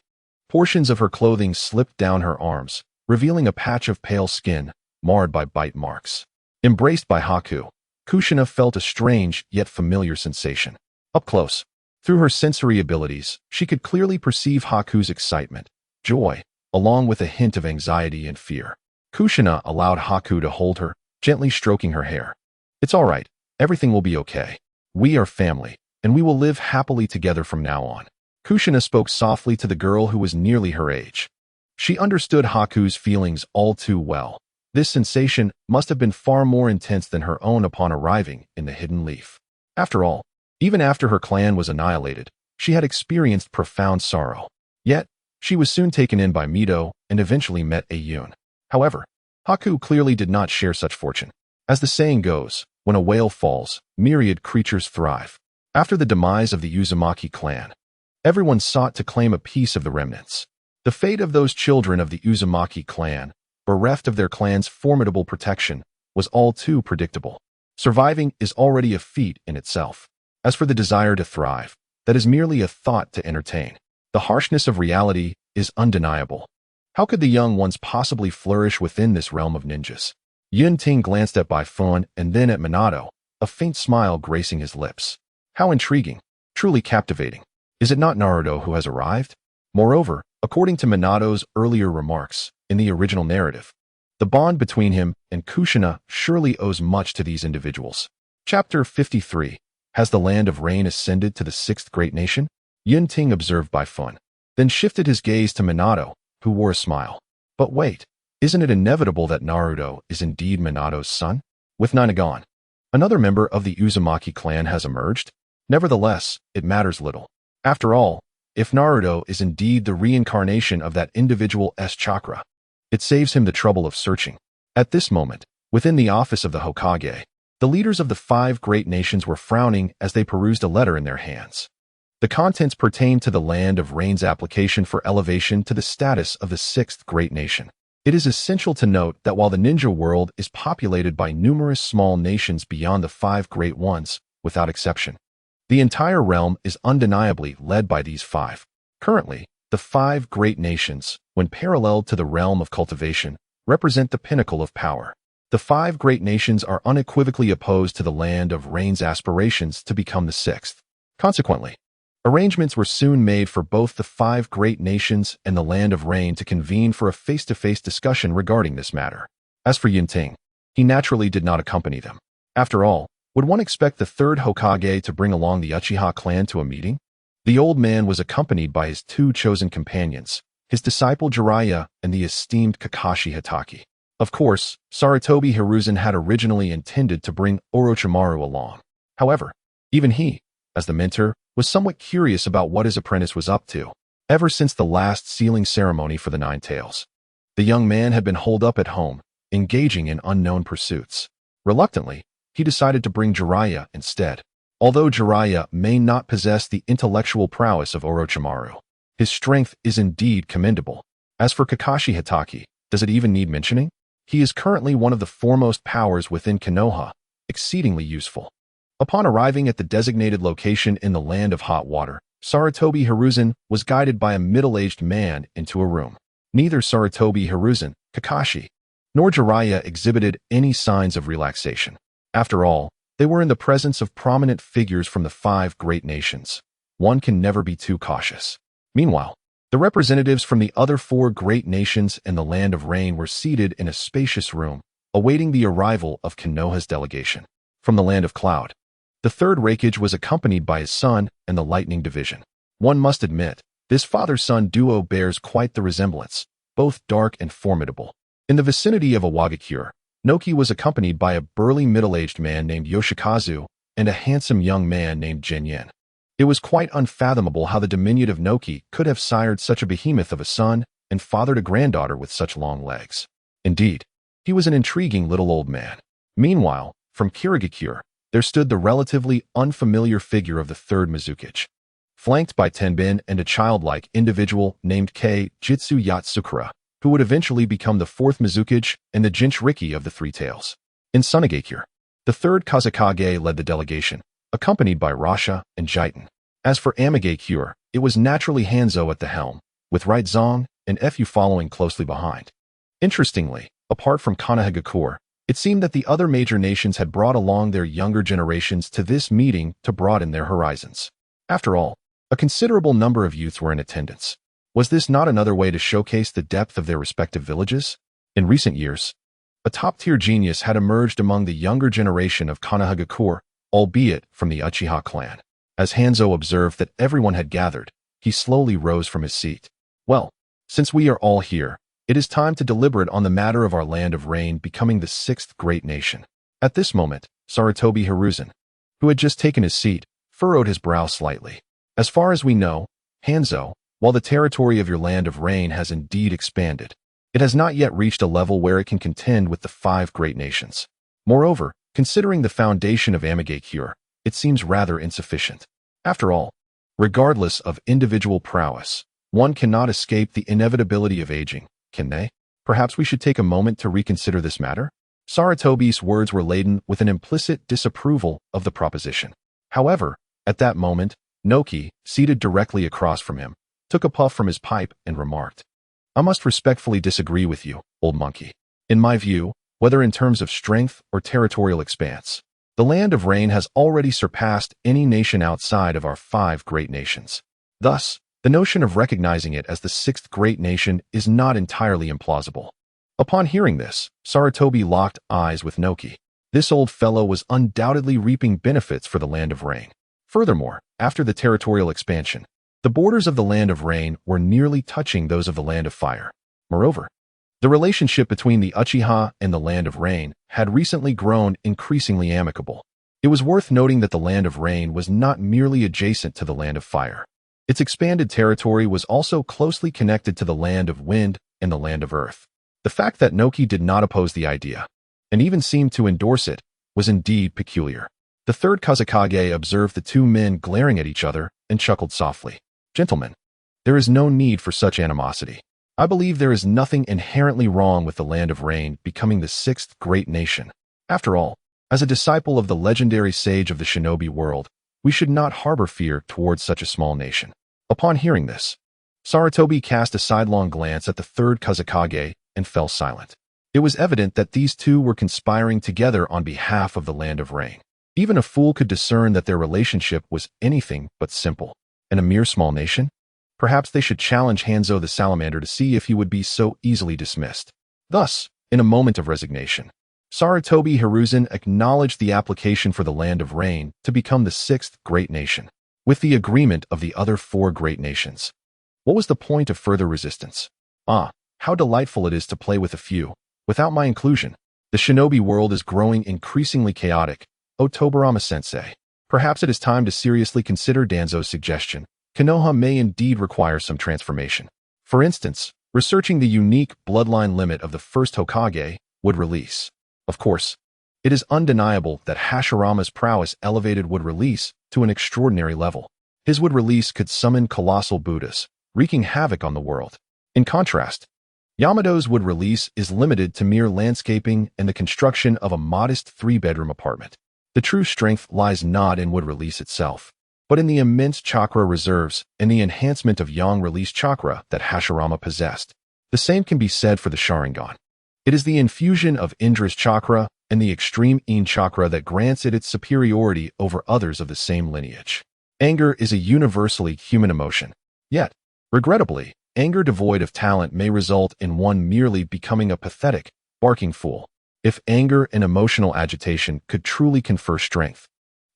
Portions of her clothing slipped down her arms, revealing a patch of pale skin, marred by bite marks. Embraced by Haku, Kushina felt a strange yet familiar sensation. Up close, through her sensory abilities, she could clearly perceive Haku's excitement, joy, along with a hint of anxiety and fear. Kushina allowed Haku to hold her, gently stroking her hair. It's all right. Everything will be okay. We are family, and we will live happily together from now on. Kushina spoke softly to the girl who was nearly her age. She understood Haku's feelings all too well. This sensation must have been far more intense than her own upon arriving in the Hidden Leaf. After all, even after her clan was annihilated, she had experienced profound sorrow. Yet, she was soon taken in by Mito and eventually met Yun. However, Haku clearly did not share such fortune. As the saying goes, when a whale falls, myriad creatures thrive. After the demise of the Uzumaki clan, everyone sought to claim a piece of the remnants. The fate of those children of the Uzumaki clan, bereft of their clan's formidable protection, was all too predictable. Surviving is already a feat in itself. As for the desire to thrive, that is merely a thought to entertain. The harshness of reality is undeniable. How could the young ones possibly flourish within this realm of ninjas? Yun Ting glanced at Bai Fun and then at Minato, a faint smile gracing his lips. How intriguing, truly captivating. Is it not Naruto who has arrived? Moreover, according to Minato's earlier remarks in the original narrative, the bond between him and Kushina surely owes much to these individuals. Chapter 53. Has the land of rain ascended to the 6th great nation? Yun Ting observed Bai Fun, then shifted his gaze to Minato, who wore a smile. But wait, isn't it inevitable that Naruto is indeed Minato's son? With Ninagon, another member of the Uzumaki clan has emerged? Nevertheless, it matters little. After all, if Naruto is indeed the reincarnation of that individual chakra, it saves him the trouble of searching. At this moment, within the office of the Hokage, the leaders of the 5 great nations were frowning as they perused a letter in their hands. The contents pertained to the Land of Rain's application for elevation to the status of the 6th great nation. It is essential to note that while the ninja world is populated by numerous small nations beyond the 5 great ones, without exception, the entire realm is undeniably led by these 5. Currently, the 5 great nations, when paralleled to the realm of cultivation, represent the pinnacle of power. The 5 great nations are unequivocally opposed to the Land of Rain's aspirations to become the 6th. Consequently, arrangements were soon made for both the 5 great nations and the Land of Rain to convene for a face-to-face discussion regarding this matter. As for Yun Ting, he naturally did not accompany them. After all, would one expect the 3rd Hokage to bring along the Uchiha clan to a meeting? The old man was accompanied by his 2 chosen companions, his disciple Jiraiya and the esteemed Kakashi Hitaki. Of course, Sarutobi Hiruzen had originally intended to bring Orochimaru along. However, even he, as the mentor was somewhat curious about what his apprentice was up to. Ever since the last sealing ceremony for the Nine Tails, the young man had been holed up at home, engaging in unknown pursuits. Reluctantly, he decided to bring Jiraiya instead. Although Jiraiya may not possess the intellectual prowess of Orochimaru, his strength is indeed commendable. As for Kakashi Hatake, does it even need mentioning? He is currently one of the foremost powers within Konoha, exceedingly useful. Upon arriving at the designated location in the land of hot water, Sarutobi Hiruzen was guided by a middle-aged man into a room. Neither Sarutobi Hiruzen, Kakashi, nor Jiraiya exhibited any signs of relaxation. After all, they were in the presence of prominent figures from the 5 great nations. One can never be too cautious. Meanwhile, the representatives from the other 4 great nations and the Land of Rain were seated in a spacious room, awaiting the arrival of Konoha's delegation. From the Land of Cloud, the third Raikage was accompanied by his son and the Lightning Division. One must admit, this father-son duo bears quite the resemblance, both dark and formidable. In the vicinity of Awagakure, Noki was accompanied by a burly middle-aged man named Yoshikazu and a handsome young man named Jinyen. It was quite unfathomable how the diminutive Noki could have sired such a behemoth of a son and fathered a granddaughter with such long legs. Indeed, he was an intriguing little old man. Meanwhile, from Kirigakure, there stood the relatively unfamiliar figure of the third Mizukage, flanked by Tenbin and a childlike individual named Kei Jitsu Yatsukura, who would eventually become the 4th Mizukage and the Jinchuriki of the Three Tails. In Sunagakure, the 3rd Kazekage led the delegation, accompanied by Rasha and Jiten. As for Amigakure, it was naturally Hanzo at the helm, with Right Zong and Fu following closely behind. Interestingly, apart from Konohagakure, it seemed that the other major nations had brought along their younger generations to this meeting to broaden their horizons. After all, a considerable number of youths were in attendance. Was this not another way to showcase the depth of their respective villages? In recent years, a top-tier genius had emerged among the younger generation of Konohagakure, albeit from the Uchiha clan. As Hanzo observed that everyone had gathered, he slowly rose from his seat. Well, since we are all here, it is time to deliberate on the matter of our Land of Rain becoming the 6th great nation. At this moment, Sarutobi Hiruzen, who had just taken his seat, furrowed his brow slightly. As far as we know, Hanzo, while the territory of your Land of Rain has indeed expanded, it has not yet reached a level where it can contend with the 5 great nations. Moreover, considering the foundation of Amigakure, it seems rather insufficient. After all, regardless of individual prowess, one cannot escape the inevitability of aging, can they? Perhaps we should take a moment to reconsider this matter? Sarutobi's words were laden with an implicit disapproval of the proposition. However, at that moment, Noki, seated directly across from him, took a puff from his pipe and remarked, "I must respectfully disagree with you, old monkey. In my view, whether in terms of strength or territorial expanse, the Land of Rain has already surpassed any nation outside of our 5 great nations. Thus, the notion of recognizing it as the 6th great nation is not entirely implausible." Upon hearing this, Sarutobi locked eyes with Noki. This old fellow was undoubtedly reaping benefits for the Land of Rain. Furthermore, after the territorial expansion, the borders of the Land of Rain were nearly touching those of the Land of Fire. Moreover, the relationship between the Uchiha and the Land of Rain had recently grown increasingly amicable. It was worth noting that the Land of Rain was not merely adjacent to the Land of Fire. Its expanded territory was also closely connected to the Land of Wind and the Land of Earth. The fact that Noki did not oppose the idea, and even seemed to endorse it, was indeed peculiar. The 3rd Kazekage observed the 2 men glaring at each other and chuckled softly. "Gentlemen, there is no need for such animosity. I believe there is nothing inherently wrong with the Land of Rain becoming the 6th great nation. After all, as a disciple of the legendary sage of the shinobi world, we should not harbor fear towards such a small nation." Upon hearing this, Sarutobi cast a sidelong glance at the 3rd Kazekage and fell silent. It was evident that these 2 were conspiring together on behalf of the Land of Rain. Even a fool could discern that their relationship was anything but simple. And a mere small nation? Perhaps they should challenge Hanzo the Salamander to see if he would be so easily dismissed. Thus, in a moment of resignation, Sarutobi Hiruzen acknowledged the application for the Land of Rain to become the 6th great nation, with the agreement of the other 4 great nations. What was the point of further resistance? Ah, how delightful it is to play with a few. Without my inclusion, the shinobi world is growing increasingly chaotic. Otobarama-sensei. Perhaps it is time to seriously consider Danzo's suggestion. Konoha may indeed require some transformation. For instance, researching the unique bloodline limit of the first Hokage would release. Of course, it is undeniable that Hashirama's prowess elevated would release to an extraordinary level. His would release could summon colossal Buddhas, wreaking havoc on the world. In contrast, Yamato's would release is limited to mere landscaping and the construction of a modest 3-bedroom apartment. The true strength lies not in wood release itself, but in the immense chakra reserves and the enhancement of yang release chakra that Hashirama possessed. The same can be said for the Sharingan. It is the infusion of Indra's chakra and the extreme In chakra that grants it its superiority over others of the same lineage. Anger is a universally human emotion. Yet, regrettably, anger devoid of talent may result in one merely becoming a pathetic, barking fool. If anger and emotional agitation could truly confer strength,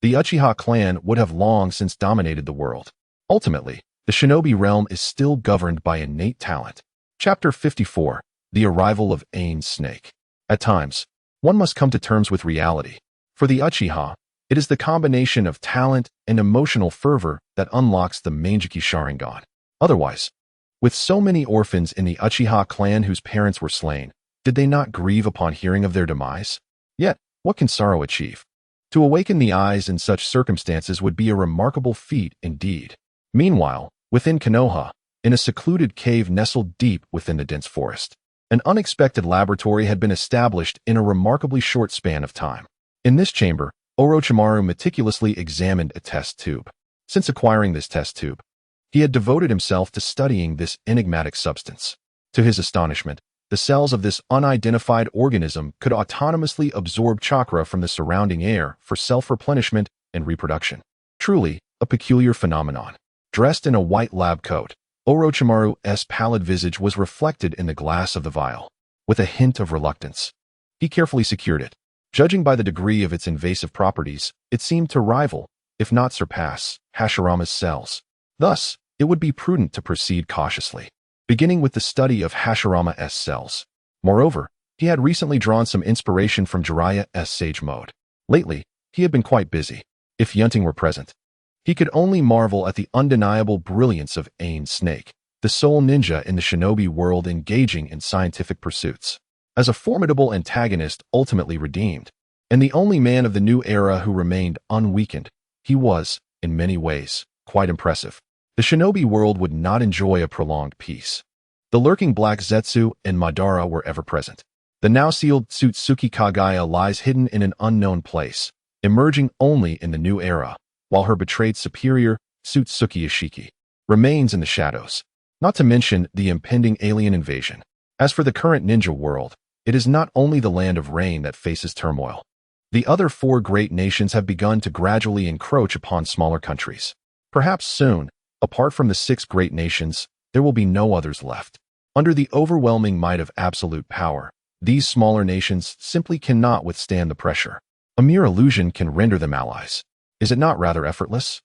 the Uchiha clan would have long since dominated the world. Ultimately, the shinobi realm is still governed by innate talent. Chapter 54. The Arrival of Ain's Snake. At times, one must come to terms with reality. For the Uchiha, it is the combination of talent and emotional fervor that unlocks the Mangekyou Sharingan. Otherwise, with so many orphans in the Uchiha clan whose parents were slain, did they not grieve upon hearing of their demise? Yet, what can sorrow achieve? To awaken the eyes in such circumstances would be a remarkable feat indeed. Meanwhile, within Konoha, in a secluded cave nestled deep within the dense forest, an unexpected laboratory had been established in a remarkably short span of time. In this chamber, Orochimaru meticulously examined a test tube. Since acquiring this test tube, he had devoted himself to studying this enigmatic substance. To his astonishment, the cells of this unidentified organism could autonomously absorb chakra from the surrounding air for self-replenishment and reproduction. Truly, a peculiar phenomenon. Dressed in a white lab coat, Orochimaru's pallid visage was reflected in the glass of the vial. With a hint of reluctance, he carefully secured it. Judging by the degree of its invasive properties, it seemed to rival, if not surpass, Hashirama's cells. Thus, it would be prudent to proceed cautiously, beginning with the study of Hashirama's cells. Moreover, he had recently drawn some inspiration from Jiraiya's sage mode. Lately, he had been quite busy. If Yun Ting were present, he could only marvel at the undeniable brilliance of Ain's Snake, the sole ninja in the shinobi world engaging in scientific pursuits. As a formidable antagonist ultimately redeemed, and the only man of the new era who remained unweakened, he was, in many ways, quite impressive. The shinobi world would not enjoy a prolonged peace. The lurking Black Zetsu and Madara were ever present. The now sealed Tsutsuki Kagaya lies hidden in an unknown place, emerging only in the new era, while her betrayed superior, Tsutsuki Ishiki, remains in the shadows. Not to mention the impending alien invasion. As for the current ninja world, it is not only the land of rain that faces turmoil. The other 4 great nations have begun to gradually encroach upon smaller countries. Perhaps soon, apart from the 6 great nations, there will be no others left. Under the overwhelming might of absolute power, these smaller nations simply cannot withstand the pressure. A mere illusion can render them allies. Is it not rather effortless?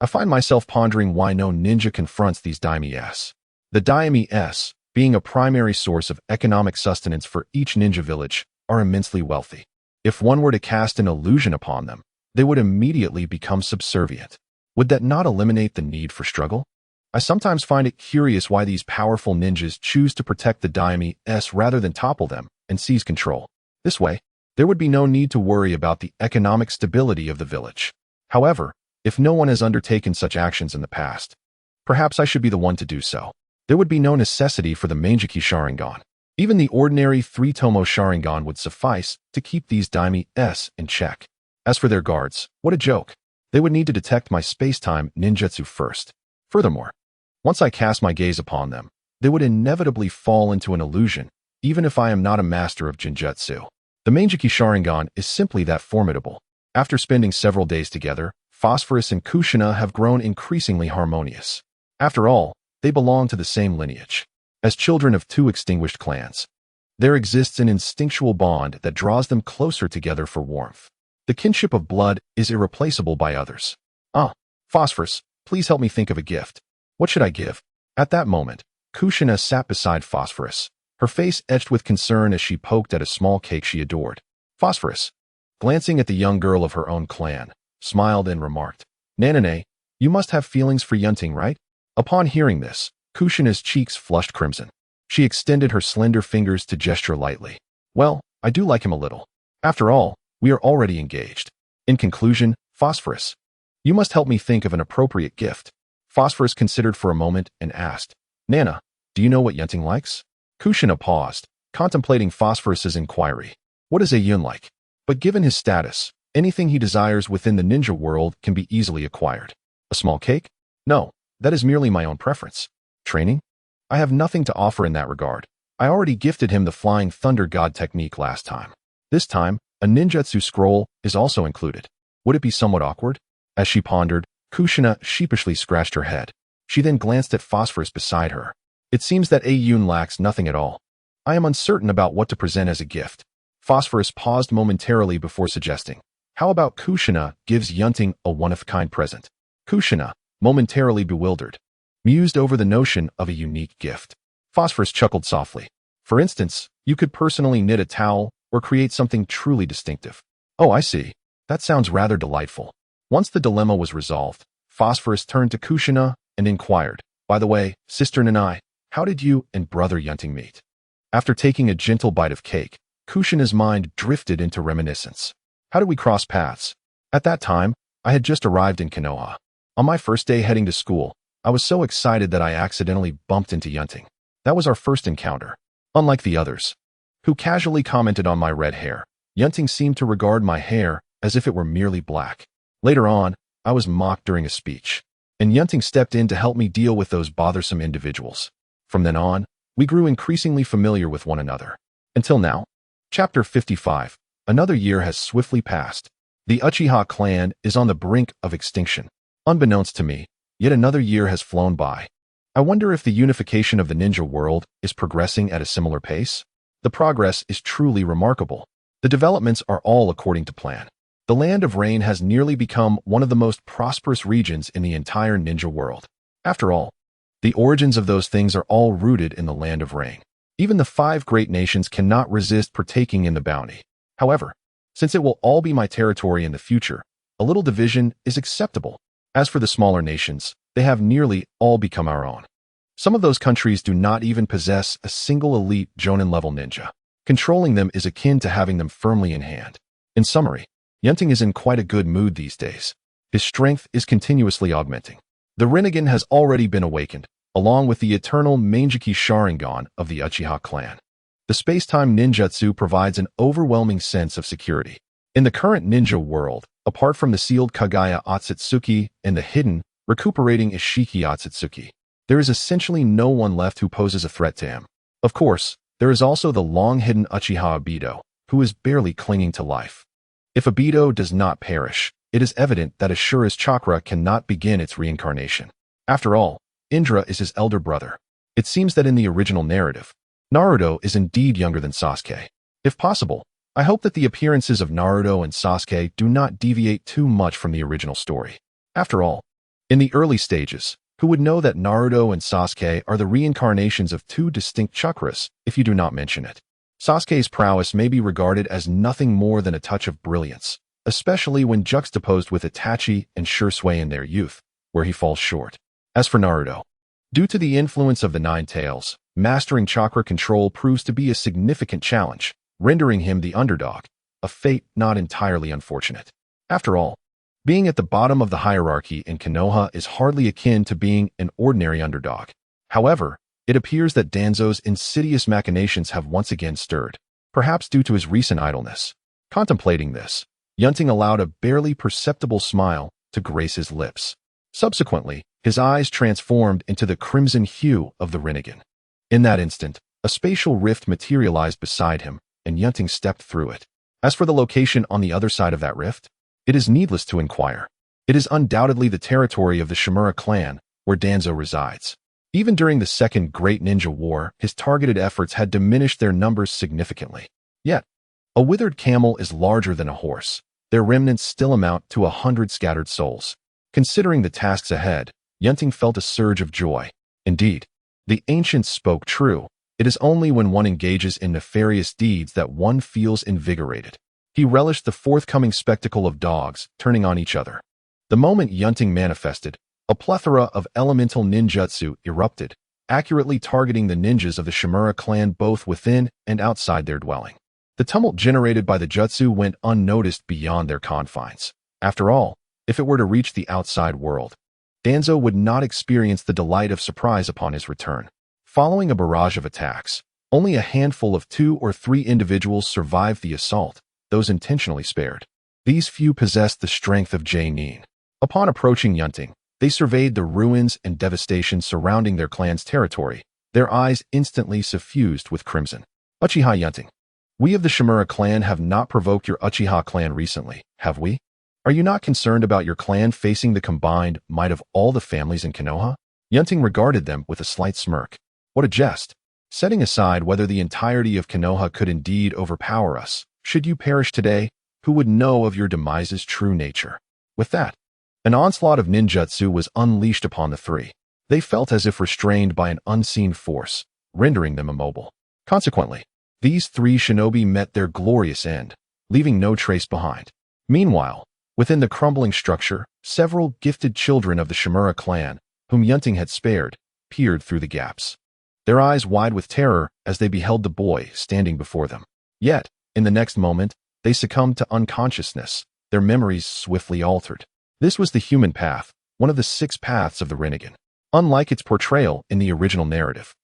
I find myself pondering why no ninja confronts these daime-s. The daime-s, being a primary source of economic sustenance for each ninja village, are immensely wealthy. If one were to cast an illusion upon them, they would immediately become subservient. Would that not eliminate the need for struggle? I sometimes find it curious why these powerful ninjas choose to protect the daime-s rather than topple them and seize control. This way, there would be no need to worry about the economic stability of the village. However, if no one has undertaken such actions in the past, perhaps I should be the one to do so. There would be no necessity for the Mangekyou Sharingan. Even the ordinary 3-tomo Sharingan would suffice to keep these daime-s in check. As for their guards, what a joke. They would need to detect my space-time ninjutsu first. Furthermore, once I cast my gaze upon them, they would inevitably fall into an illusion, even if I am not a master of Jinjutsu. The Mangekyou Sharingan is simply that formidable. After spending several days together, Phosphorus and Kushina have grown increasingly harmonious. After all, they belong to the same lineage. As children of 2 extinguished clans, there exists an instinctual bond that draws them closer together for warmth. The kinship of blood is irreplaceable by others. Phosphorus, please help me think of a gift. What should I give? At that moment, Kushina sat beside Phosphorus, her face etched with concern as she poked at a small cake she adored. Phosphorus, glancing at the young girl of her own clan, smiled and remarked, "Nanane, you must have feelings for Yun Ting, right?" Upon hearing this, Kushina's cheeks flushed crimson. She extended her slender fingers to gesture lightly. "Well, I do like him a little. After all, we are already engaged. In conclusion, Phosphorus, you must help me think of an appropriate gift." Phosphorus considered for a moment and asked, "Nana, do you know what Yun Ting likes?" Kushina paused, contemplating Phosphorus's inquiry. What is a Yun like? But given his status, anything he desires within the ninja world can be easily acquired. A small cake? No, that is merely my own preference. Training? I have nothing to offer in that regard. I already gifted him the Flying Thunder God technique last time. This time, a ninjutsu scroll is also included. Would it be somewhat awkward? As she pondered, Kushina sheepishly scratched her head. She then glanced at Phosphorus beside her. It seems that Yun lacks nothing at all. I am uncertain about what to present as a gift. Phosphorus paused momentarily before suggesting, "How about Kushina gives Yun Ting a one-of-a-kind present?" Kushina, momentarily bewildered, mused over the notion of a unique gift. Phosphorus chuckled softly. "For instance, you could personally knit a towel or create something truly distinctive." "Oh, I see. That sounds rather delightful." Once the dilemma was resolved, Phosphorus turned to Kushina and inquired, "By the way, Sister Nanai, how did you and Brother Yun Ting meet?" After taking a gentle bite of cake, Kushina's mind drifted into reminiscence. "How did we cross paths?" At that time, I had just arrived in Konoha. On my first day heading to school, I was so excited that I accidentally bumped into Yun Ting. That was our first encounter. Unlike the others, who casually commented on my red hair, Yun Ting seemed to regard my hair as if it were merely black. Later on, I was mocked during a speech, and Yun Ting stepped in to help me deal with those bothersome individuals. From then on, we grew increasingly familiar with one another. Until now. Chapter 55. Another year has swiftly passed. The Uchiha clan is on the brink of extinction. Unbeknownst to me, yet another year has flown by. I wonder if the unification of the ninja world is progressing at a similar pace. The progress is truly remarkable. The developments are all according to plan. The Land of Rain has nearly become one of the most prosperous regions in the entire ninja world. After all, the origins of those things are all rooted in the Land of Rain. Even the 5 great nations cannot resist partaking in the bounty. However, since it will all be my territory in the future, a little division is acceptable. As for the smaller nations, they have nearly all become our own. Some of those countries do not even possess a single elite Jonin-level ninja. Controlling them is akin to having them firmly in hand. In summary, Yun Ting is in quite a good mood these days. His strength is continuously augmenting. The Rinnegan has already been awakened, along with the eternal Mangeki Sharingan of the Uchiha clan. The space-time ninjutsu provides an overwhelming sense of security. In the current ninja world, apart from the sealed Kagaya Otsutsuki and the hidden, recuperating Ishiki Otsutsuki, there is essentially no one left who poses a threat to him. Of course, there is also the long-hidden Uchiha Obito, who is barely clinging to life. If Obito does not perish, it is evident that Ashura's chakra cannot begin its reincarnation. After all, Indra is his elder brother. It seems that in the original narrative, Naruto is indeed younger than Sasuke. If possible, I hope that the appearances of Naruto and Sasuke do not deviate too much from the original story. After all, in the early stages, who would know that Naruto and Sasuke are the reincarnations of 2 distinct chakras if you do not mention it? Sasuke's prowess may be regarded as nothing more than a touch of brilliance, especially when juxtaposed with Itachi and Shursui in their youth, where he falls short. As for Naruto, due to the influence of the 9 tails, mastering chakra control proves to be a significant challenge, rendering him the underdog, a fate not entirely unfortunate. After all, being at the bottom of the hierarchy in Konoha is hardly akin to being an ordinary underdog. However, it appears that Danzo's insidious machinations have once again stirred, perhaps due to his recent idleness. Contemplating this, Yun Ting allowed a barely perceptible smile to grace his lips. Subsequently, his eyes transformed into the crimson hue of the Rinnegan. In that instant, a spatial rift materialized beside him, and Yun Ting stepped through it. As for the location on the other side of that rift, it is needless to inquire. It is undoubtedly the territory of the Shimura clan, where Danzo resides. Even during the Second Great Ninja War, his targeted efforts had diminished their numbers significantly. Yet, a withered camel is larger than a horse. Their remnants still amount to 100 scattered souls. Considering the tasks ahead, Yun Ting felt a surge of joy. Indeed, the ancients spoke true. It is only when one engages in nefarious deeds that one feels invigorated. He relished the forthcoming spectacle of dogs turning on each other. The moment Yun Ting manifested, a plethora of elemental ninjutsu erupted, accurately targeting the ninjas of the Shimura clan both within and outside their dwelling. The tumult generated by the jutsu went unnoticed beyond their confines. After all, if it were to reach the outside world, Danzo would not experience the delight of surprise upon his return. Following a barrage of attacks, only a handful of 2 or 3 individuals survived the assault, those intentionally spared. These few possessed the strength of Nin. Upon approaching Yun Ting, they surveyed the ruins and devastation surrounding their clan's territory, their eyes instantly suffused with crimson. Uchiha Yun Ting. We of the Shimura clan have not provoked your Uchiha clan recently, have we? Are you not concerned about your clan facing the combined might of all the families in Konoha? Yun Ting regarded them with a slight smirk. What a jest! Setting aside whether the entirety of Konoha could indeed overpower us, should you perish today, who would know of your demise's true nature? With that, an onslaught of ninjutsu was unleashed upon the three. They felt as if restrained by an unseen force, rendering them immobile. Consequently, these 3 shinobi met their glorious end, leaving no trace behind. Meanwhile, within the crumbling structure, several gifted children of the Shimura clan, whom Yun Ting had spared, peered through the gaps, their eyes wide with terror as they beheld the boy standing before them. Yet, in the next moment, they succumbed to unconsciousness, their memories swiftly altered. This was the human path, one of the 6 paths of the Rinnegan. Unlike its portrayal in the original narrative,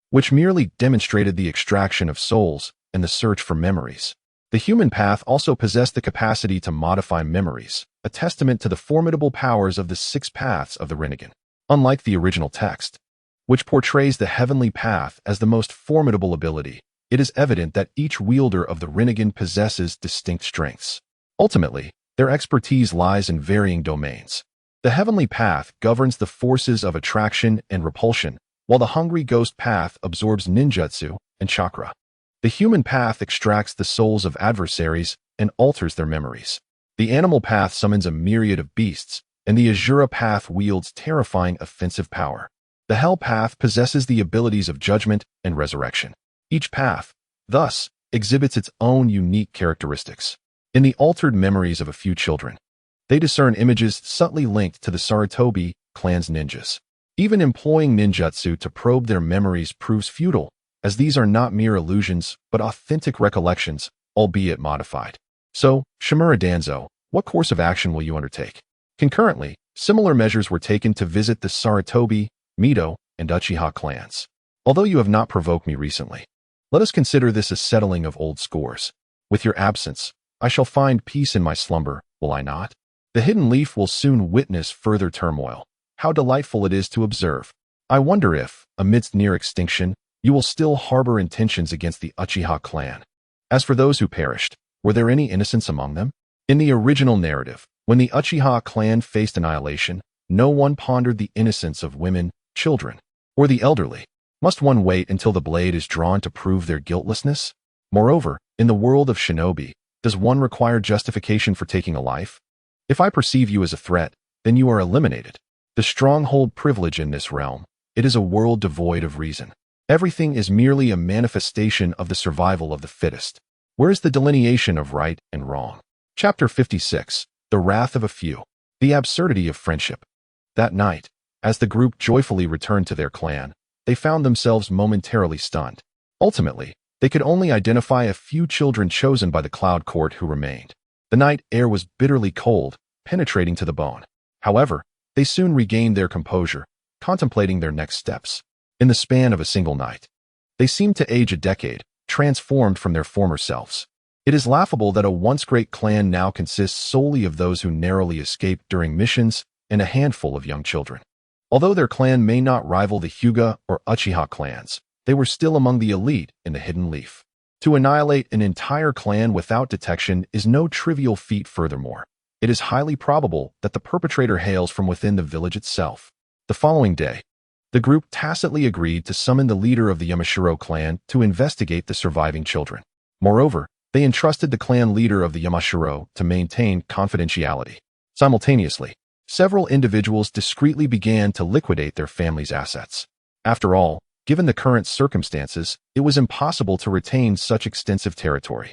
which merely demonstrated the extraction of souls and the search for memories, the human path also possessed the capacity to modify memories, a testament to the formidable powers of the 6 paths of the Rinnegan. Unlike the original text, which portrays the heavenly path as the most formidable ability, it is evident that each wielder of the Rinnegan possesses distinct strengths. Ultimately, their expertise lies in varying domains. The heavenly path governs the forces of attraction and repulsion, while the hungry ghost path absorbs ninjutsu and chakra. The human path extracts the souls of adversaries and alters their memories. The animal path summons a myriad of beasts, and the Azura path wields terrifying offensive power. The hell path possesses the abilities of judgment and resurrection. Each path, thus, exhibits its own unique characteristics. In the altered memories of a few children, they discern images subtly linked to the Sarutobi clan's ninjas. Even employing ninjutsu to probe their memories proves futile, as these are not mere illusions but authentic recollections, albeit modified. So, Shimura Danzo, what course of action will you undertake? Concurrently, similar measures were taken to visit the Sarutobi, Mito, and Uchiha clans. Although you have not provoked me recently, let us consider this a settling of old scores. With your absence, I shall find peace in my slumber, will I not? The hidden leaf will soon witness further turmoil. How delightful it is to observe. I wonder if, amidst near extinction, you will still harbor intentions against the Uchiha clan. As for those who perished, were there any innocents among them? In the original narrative, when the Uchiha clan faced annihilation, no one pondered the innocence of women, children, or the elderly. Must one wait until the blade is drawn to prove their guiltlessness? Moreover, in the world of shinobi, does one require justification for taking a life? If I perceive you as a threat, then you are eliminated. The stronghold privilege in this realm, it is a world devoid of reason. Everything is merely a manifestation of the survival of the fittest. Where is the delineation of right and wrong? Chapter 56, The Wrath of a Few. The Absurdity of Friendship. That night, as the group joyfully returned to their clan, they found themselves momentarily stunned. Ultimately, they could only identify a few children chosen by the Cloud Court who remained. The night air was bitterly cold, penetrating to the bone. However, they soon regained their composure, contemplating their next steps. In the span of a single night, they seemed to age a decade, transformed from their former selves. It is laughable that a once great clan now consists solely of those who narrowly escaped during missions and a handful of young children. Although their clan may not rival the Hyuga or Uchiha clans, they were still among the elite in the Hidden Leaf. To annihilate an entire clan without detection is no trivial feat. Furthermore, it is highly probable that the perpetrator hails from within the village itself. The following day, the group tacitly agreed to summon the leader of the Yamashiro clan to investigate the surviving children. Moreover, they entrusted the clan leader of the Yamashiro to maintain confidentiality. Simultaneously, several individuals discreetly began to liquidate their family's assets. After all, given the current circumstances, it was impossible to retain such extensive territory.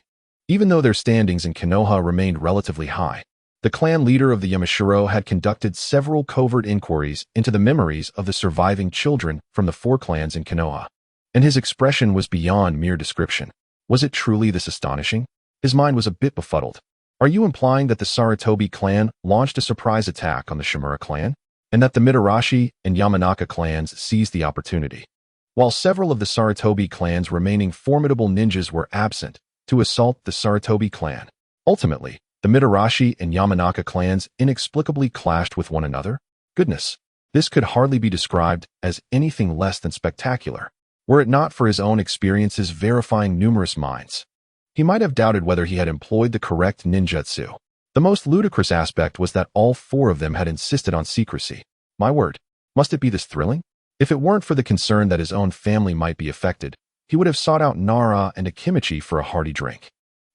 Even though their standings in Konoha remained relatively high, the clan leader of the Yamashiro had conducted several covert inquiries into the memories of the surviving children from the 4 clans in Konoha, and his expression was beyond mere description. Was it truly this astonishing? His mind was a bit befuddled. Are you implying that the Sarutobi clan launched a surprise attack on the Shimura clan, and that the Mitarashi and Yamanaka clans seized the opportunity? While several of the Sarutobi clan's remaining formidable ninjas were absent to assault the Sarutobi clan, ultimately, the Mitarashi and Yamanaka clans inexplicably clashed with one another? Goodness, this could hardly be described as anything less than spectacular, were it not for his own experiences verifying numerous minds. He might have doubted whether he had employed the correct ninjutsu. The most ludicrous aspect was that all 4 of them had insisted on secrecy. My word, must it be this thrilling? If it weren't for the concern that his own family might be affected, he would have sought out Nara and a kimchi for a hearty drink.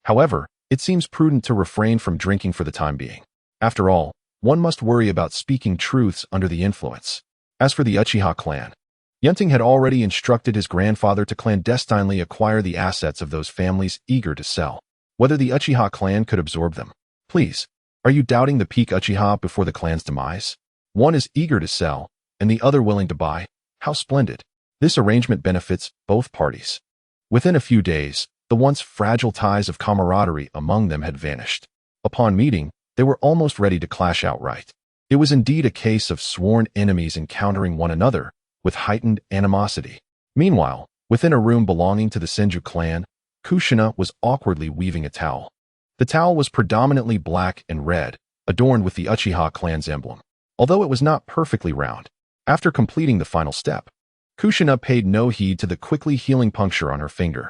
However, it seems prudent to refrain from drinking for the time being. After all, one must worry about speaking truths under the influence. As for the Uchiha clan, Yun Ting had already instructed his grandfather to clandestinely acquire the assets of those families eager to sell. Whether the Uchiha clan could absorb them. Please, are you doubting the peak Uchiha before the clan's demise? One is eager to sell, and the other willing to buy. How splendid. This arrangement benefits both parties. Within a few days, the once fragile ties of camaraderie among them had vanished. Upon meeting, they were almost ready to clash outright. It was indeed a case of sworn enemies encountering one another with heightened animosity. Meanwhile, within a room belonging to the Senju clan, Kushina was awkwardly weaving a towel. The towel was predominantly black and red, adorned with the Uchiha clan's emblem, although it was not perfectly round. After completing the final step, Kushina paid no heed to the quickly healing puncture on her finger.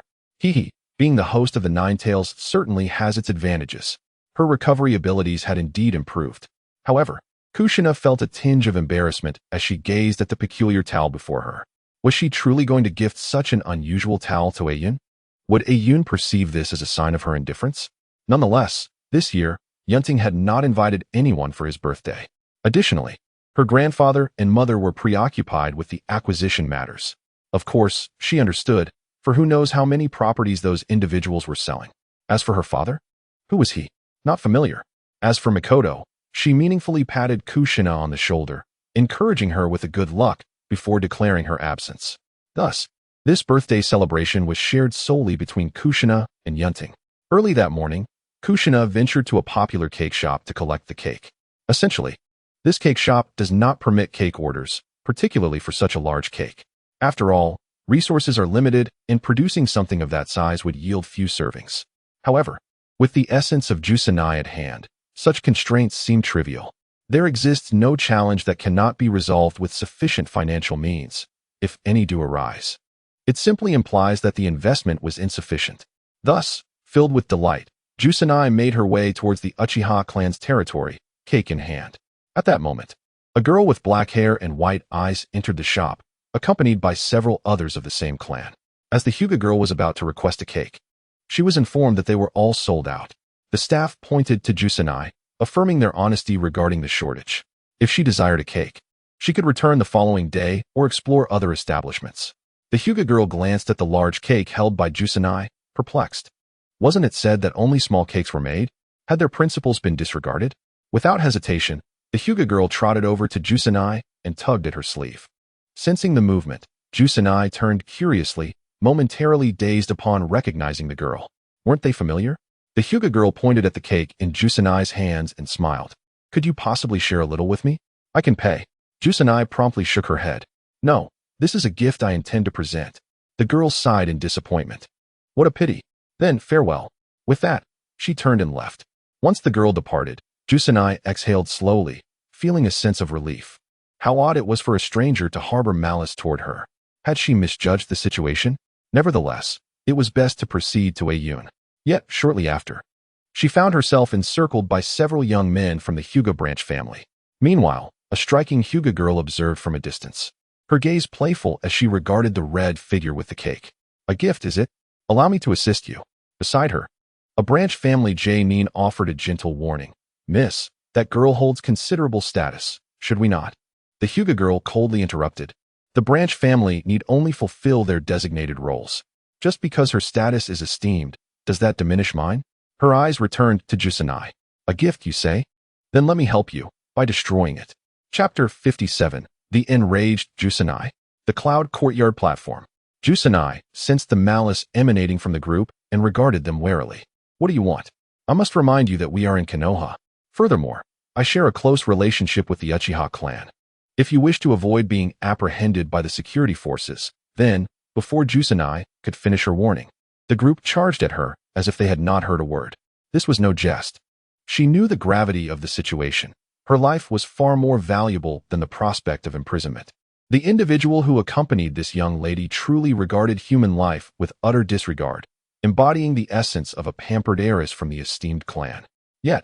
Being the host of the Nine Tails certainly has its advantages. Her recovery abilities had indeed improved. However, Kushina felt a tinge of embarrassment as she gazed at the peculiar towel before her. Was she truly going to gift such an unusual towel to Yun? Would Yun perceive this as a sign of her indifference? Nonetheless, this year, Yun Ting had not invited anyone for his birthday. Additionally, her grandfather and mother were preoccupied with the acquisition matters. Of course, she understood, for who knows how many properties those individuals were selling. As for her father? Who was he? Not familiar. As for Mikoto, she meaningfully patted Kushina on the shoulder, encouraging her with a good luck before declaring her absence. Thus, this birthday celebration was shared solely between Kushina and Yun Ting. Early that morning, Kushina ventured to a popular cake shop to collect the cake. Essentially, this cake shop does not permit cake orders, particularly for such a large cake. After all, resources are limited, and producing something of that size would yield few servings. However, with the essence of Jusanai at hand, such constraints seem trivial. There exists no challenge that cannot be resolved with sufficient financial means, if any do arise. It simply implies that the investment was insufficient. Thus, filled with delight, Jusanai made her way towards the Uchiha clan's territory, cake in hand. At that moment, a girl with black hair and white eyes entered the shop, accompanied by several others of the same clan. As the Hyuga girl was about to request a cake, she was informed that they were all sold out. The staff pointed to Jusanai, affirming their honesty regarding the shortage. If she desired a cake, she could return the following day or explore other establishments. The Hyuga girl glanced at the large cake held by Jusanai, perplexed. Wasn't it said that only small cakes were made? Had their principles been disregarded? Without hesitation, the Hyuga girl trotted over to Jusanai and tugged at her sleeve. Sensing the movement, Jusanai turned curiously, momentarily dazed upon recognizing the girl. Weren't they familiar? The Hyuga girl pointed at the cake in Jusanai's hands and smiled. Could you possibly share a little with me? I can pay. Jusanai promptly shook her head. No, this is a gift I intend to present. The girl sighed in disappointment. What a pity. Then, farewell. With that, she turned and left. Once the girl departed, Jusanai exhaled slowly, feeling a sense of relief. How odd it was for a stranger to harbor malice toward her. Had she misjudged the situation? Nevertheless, it was best to proceed to Yun. Yet, shortly after, she found herself encircled by several young men from the Hyuga branch family. Meanwhile, a striking Hyuga girl observed from a distance, her gaze playful as she regarded the red figure with the cake. A gift, is it? Allow me to assist you. Beside her, a branch family Nin offered a gentle warning. Miss, that girl holds considerable status, should we not? The Hyuga girl coldly interrupted. The branch family need only fulfill their designated roles. Just because her status is esteemed, does that diminish mine? Her eyes returned to Jusanai. A gift, you say? Then let me help you by destroying it. Chapter 57. The Enraged Jusanai. The Cloud Courtyard Platform. Jusanai sensed the malice emanating from the group and regarded them warily. What do you want? I must remind you that we are in Konoha. Furthermore, I share a close relationship with the Uchiha clan. If you wish to avoid being apprehended by the security forces, then, before Jusanai could finish her warning, the group charged at her as if they had not heard a word. This was no jest. She knew the gravity of the situation. Her life was far more valuable than the prospect of imprisonment. The individual who accompanied this young lady truly regarded human life with utter disregard, embodying the essence of a pampered heiress from the esteemed clan. Yet,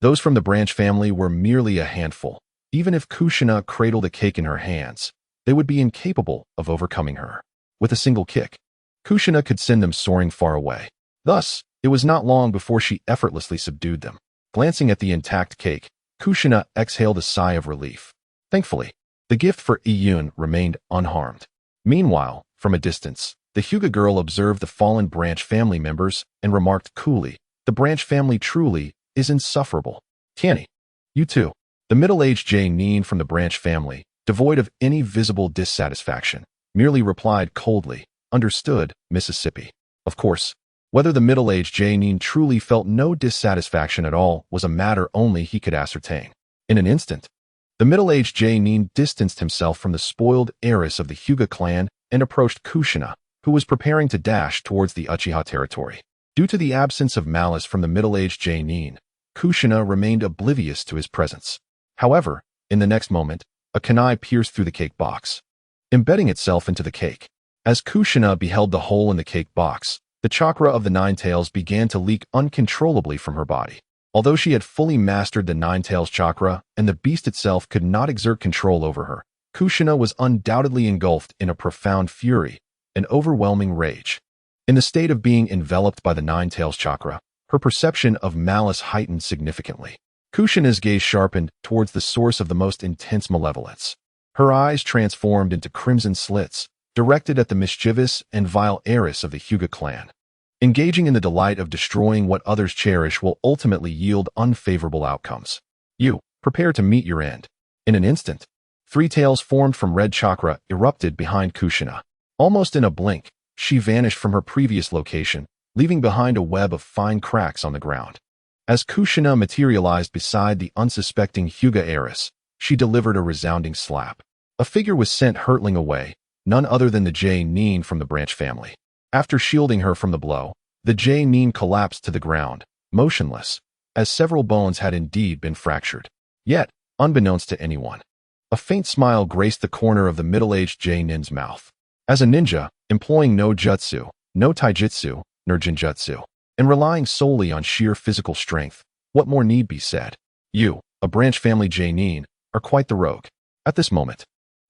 those from the branch family were merely a handful. Even if Kushina cradled a cake in her hands, they would be incapable of overcoming her. With a single kick, Kushina could send them soaring far away. Thus, it was not long before she effortlessly subdued them. Glancing at the intact cake, Kushina exhaled a sigh of relief. Thankfully, the gift for Yun remained unharmed. Meanwhile, from a distance, the Hyuga girl observed the fallen branch family members and remarked coolly, "The branch family truly is insufferable." Tianny, you too. The middle-aged J-nin from the branch family, devoid of any visible dissatisfaction, merely replied coldly, "Understood, Mississippi." Of course, whether the middle-aged J-nin truly felt no dissatisfaction at all was a matter only he could ascertain. In an instant, the middle-aged J-nin distanced himself from the spoiled heiress of the Hyuga clan and approached Kushina, who was preparing to dash towards the Uchiha territory. Due to the absence of malice from the middle-aged J-nin, Kushina remained oblivious to his presence. However, in the next moment, a kunai pierced through the cake box, embedding itself into the cake. As Kushina beheld the hole in the cake box, the chakra of the Nine Tails began to leak uncontrollably from her body. Although she had fully mastered the Nine Tails chakra and the beast itself could not exert control over her, Kushina was undoubtedly engulfed in a profound fury, an overwhelming rage. In the state of being enveloped by the Nine Tails chakra, her perception of malice heightened significantly. Kushina's gaze sharpened towards the source of the most intense malevolence. Her eyes transformed into crimson slits, directed at the mischievous and vile heiress of the Hyuga clan. Engaging in the delight of destroying what others cherish will ultimately yield unfavorable outcomes. You, prepare to meet your end. In an instant, three tails formed from red chakra erupted behind Kushina. Almost in a blink, she vanished from her previous location, leaving behind a web of fine cracks on the ground. As Kushina materialized beside the unsuspecting Hyuga heiress, she delivered a resounding slap. A figure was sent hurtling away, none other than the J-nin from the branch family. After shielding her from the blow, the J-nin collapsed to the ground, motionless, as several bones had indeed been fractured. Yet, unbeknownst to anyone, a faint smile graced the corner of the middle-aged J-nin's mouth. As a ninja, employing no jutsu, no taijutsu, nor jinjutsu, and relying solely on sheer physical strength, what more need be said? You, a branch family J-nin, are quite the rogue. At this moment,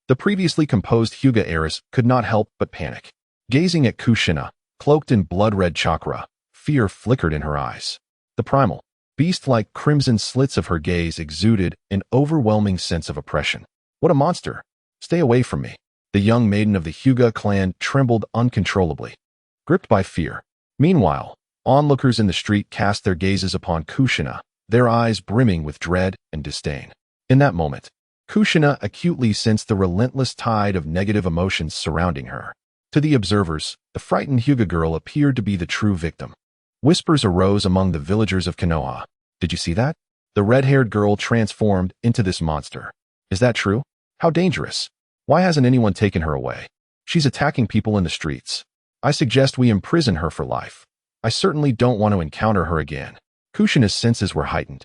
the previously composed Hyuga heiress could not help but panic. Gazing at Kushina, cloaked in blood-red chakra, fear flickered in her eyes. The primal, beast-like crimson slits of her gaze exuded an overwhelming sense of oppression. What a monster! Stay away from me. The young maiden of the Hyuga clan trembled uncontrollably, gripped by fear. Meanwhile, onlookers in the street cast their gazes upon Kushina, their eyes brimming with dread and disdain. In that moment, Kushina acutely sensed the relentless tide of negative emotions surrounding her. To the observers, the frightened Hyuga girl appeared to be the true victim. Whispers arose among the villagers of Konoha. Did you see that? The red-haired girl transformed into this monster. Is that true? How dangerous. Why hasn't anyone taken her away? She's attacking people in the streets. I suggest we imprison her for life. I certainly don't want to encounter her again. Kushina's senses were heightened,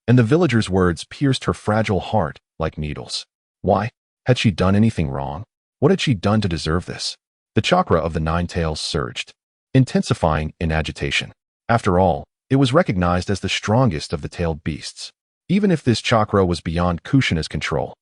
and the villagers' words pierced her fragile heart like needles. Why? Had she done anything wrong? What had she done to deserve this? The chakra of the Nine Tails surged, intensifying in agitation. After all, it was recognized as the strongest of the tailed beasts. Even if this chakra was beyond Kushina's control,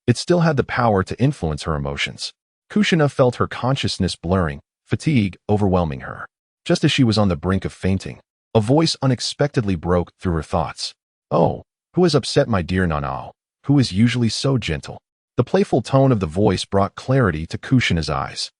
it still had the power to influence her emotions. Kushina felt her consciousness blurring, fatigue overwhelming her. Just as she was on the brink of fainting, a voice unexpectedly broke through her thoughts. Oh, who has upset my dear Nanao, who is usually so gentle? The playful tone of the voice brought clarity to Kushina's eyes.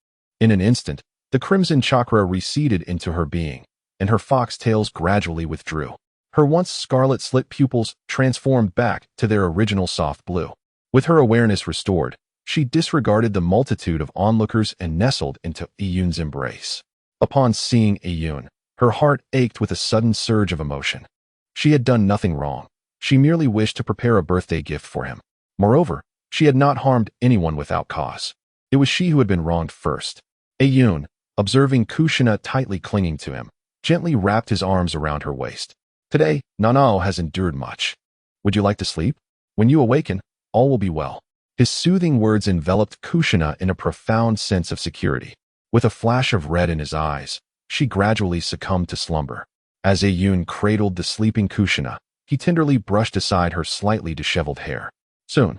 In an instant, the crimson chakra receded into her being, and her foxtails gradually withdrew. Her once scarlet slit pupils transformed back to their original soft blue. With her awareness restored, she disregarded the multitude of onlookers and nestled into Yun's embrace. Upon seeing Yun, her heart ached with a sudden surge of emotion. She had done nothing wrong. She merely wished to prepare a birthday gift for him. Moreover, she had not harmed anyone without cause. It was she who had been wronged first. Yun, observing Kushina tightly clinging to him, gently wrapped his arms around her waist. Today, Nanao has endured much. Would you like to sleep? When you awaken, all will be well. His soothing words enveloped Kushina in a profound sense of security. With a flash of red in his eyes, she gradually succumbed to slumber. As Yun cradled the sleeping Kushina, he tenderly brushed aside her slightly disheveled hair. Soon,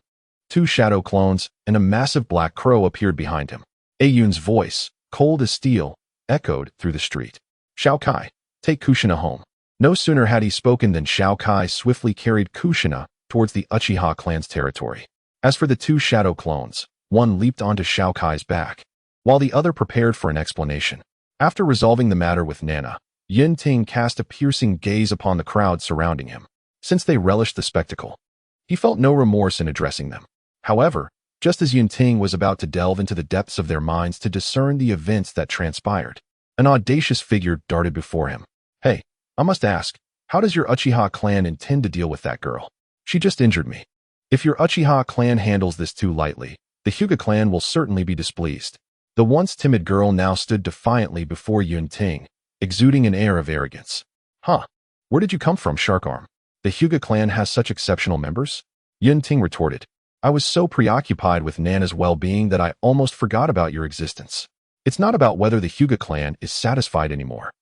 2 shadow clones and a massive black crow appeared behind him. Yun's voice, cold as steel, echoed through the street. Shao Kai, take Kushina home. No sooner had he spoken than Shao Kai swiftly carried Kushina towards the Uchiha clan's territory. As for the 2 shadow clones, one leaped onto Shao Kai's back, while the other prepared for an explanation. After resolving the matter with Nana, Yun Ting cast a piercing gaze upon the crowd surrounding him. Since they relished the spectacle, he felt no remorse in addressing them. However, just as Yun Ting was about to delve into the depths of their minds to discern the events that transpired, an audacious figure darted before him. Hey, I must ask, how does your Uchiha clan intend to deal with that girl? She just injured me. If your Uchiha clan handles this too lightly, the Hyuga clan will certainly be displeased. The once timid girl now stood defiantly before Yun Ting, exuding an air of arrogance. Huh? Where did you come from, Sharkarm? The Hyuga clan has such exceptional members? Yun Ting retorted. I was so preoccupied with Nana's well-being that I almost forgot about your existence. It's not about whether the Hyuga clan is satisfied anymore.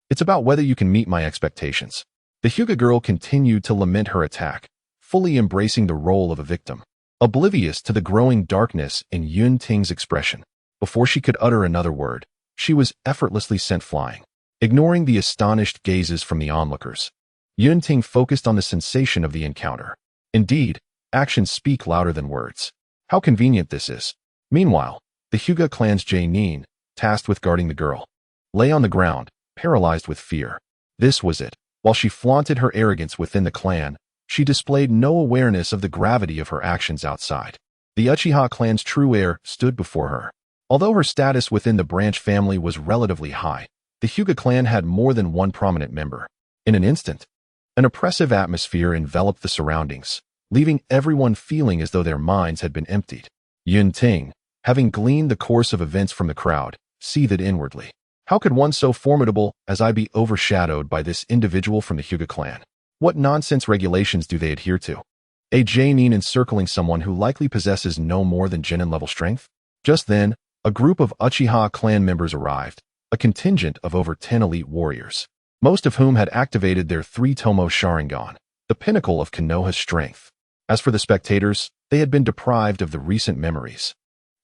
It's about whether you can meet my expectations. The Hyuga girl continued to lament her attack, fully embracing the role of a victim, oblivious to the growing darkness in Yun Ting's expression. Before she could utter another word, she was effortlessly sent flying. Ignoring the astonished gazes from the onlookers, Yun Ting focused on the sensation of the encounter. Indeed, actions speak louder than words. How convenient this is. Meanwhile, the Hyuga clan's Jae-nin, tasked with guarding the girl, lay on the ground, paralyzed with fear. This was it. While she flaunted her arrogance within the clan, she displayed no awareness of the gravity of her actions outside. The Uchiha clan's true heir stood before her. Although her status within the branch family was relatively high, the Hyuga clan had more than one prominent member. In an instant, an oppressive atmosphere enveloped the surroundings, leaving everyone feeling as though their minds had been emptied. Yun Ting, having gleaned the course of events from the crowd, seethed inwardly. How could one so formidable as I be overshadowed by this individual from the Hyuga clan? What nonsense regulations do they adhere to? A Jae-nin encircling someone who likely possesses no more than Genin-level strength? Just then, a group of Uchiha clan members arrived, a contingent of over 10 elite warriors, most of whom had activated their 3 Tomo Sharingan, the pinnacle of Konoha's strength. As for the spectators, they had been deprived of the recent memories.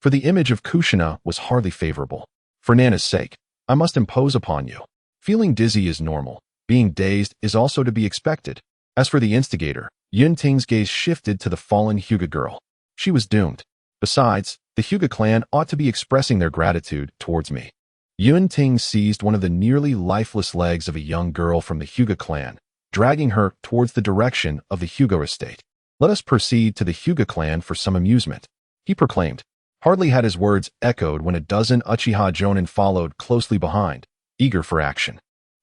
For the image of Kushina was hardly favorable. For Nana's sake, I must impose upon you. Feeling dizzy is normal. Being dazed is also to be expected. As for the instigator, Yun Ting's gaze shifted to the fallen Hyuga girl. She was doomed. Besides, the Hyuga clan ought to be expressing their gratitude towards me. Yun Ting seized one of the nearly lifeless legs of a young girl from the Hyuga clan, dragging her towards the direction of the Hyuga estate. Let us proceed to the Hyuga clan for some amusement, he proclaimed. Hardly had his words echoed when a dozen Uchiha Jonin followed closely behind, eager for action.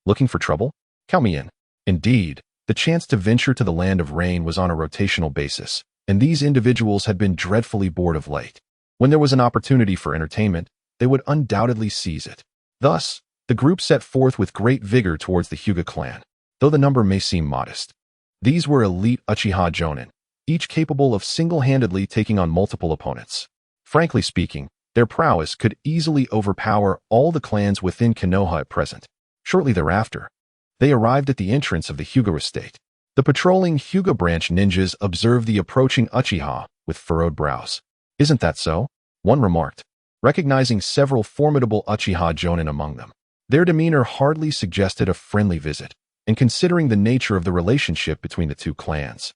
Looking for trouble? Count me in. Indeed, the chance to venture to the land of rain was on a rotational basis, and these individuals had been dreadfully bored of late. When there was an opportunity for entertainment, they would undoubtedly seize it. Thus, the group set forth with great vigor towards the Hyuga clan, though the number may seem modest. These were elite Uchiha Jonin, each capable of single-handedly taking on multiple opponents. Frankly speaking, their prowess could easily overpower all the clans within Konoha at present. Shortly thereafter, they arrived at the entrance of the Hyuga estate. The patrolling Hyuga branch ninjas observed the approaching Uchiha with furrowed brows. Isn't that so? One remarked, recognizing several formidable Uchiha Jonin among them. Their demeanor hardly suggested a friendly visit, and considering the nature of the relationship between the two clans,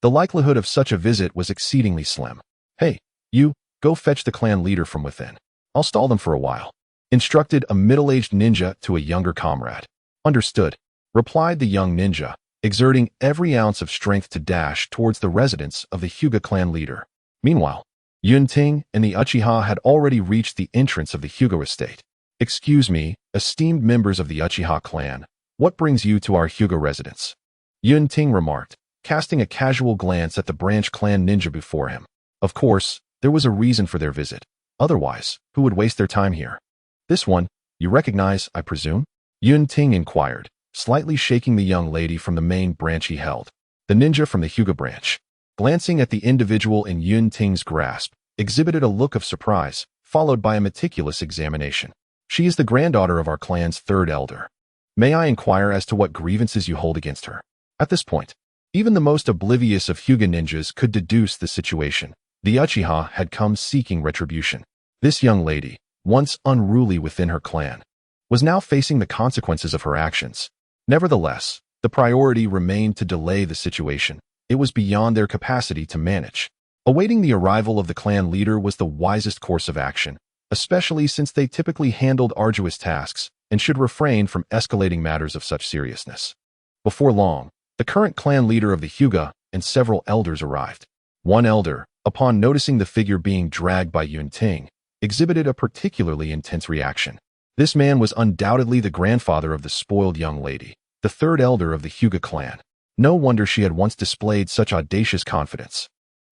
the likelihood of such a visit was exceedingly slim. Hey, you, go fetch the clan leader from within. I'll stall them for a while, instructed a middle-aged ninja to a younger comrade. Understood, replied the young ninja, exerting every ounce of strength to dash towards the residence of the Hyuga clan leader. Meanwhile, Yun Ting and the Uchiha had already reached the entrance of the Hyuga estate. Excuse me, esteemed members of the Uchiha clan, what brings you to our Hyuga residence? Yun Ting remarked, casting a casual glance at the branch clan ninja before him. Of course, there was a reason for their visit. Otherwise, who would waste their time here? This one, you recognize, I presume? Yun Ting inquired, slightly shaking the young lady from the main branch he held. The ninja from the Hyuga branch, glancing at the individual in Yun Ting's grasp, exhibited a look of surprise, followed by a meticulous examination. She is the granddaughter of our clan's third elder. May I inquire as to what grievances you hold against her? At this point, even the most oblivious of Hyuga ninjas could deduce the situation. The Uchiha had come seeking retribution. This young lady, once unruly within her clan, was now facing the consequences of her actions. Nevertheless, the priority remained to delay the situation. It was beyond their capacity to manage. Awaiting the arrival of the clan leader was the wisest course of action, especially since they typically handled arduous tasks and should refrain from escalating matters of such seriousness. Before long, the current clan leader of the Hyuga and several elders arrived. One elder, upon noticing the figure being dragged by Yun Ting, exhibited a particularly intense reaction. This man was undoubtedly the grandfather of the spoiled young lady, the third elder of the Hyuga clan. No wonder she had once displayed such audacious confidence.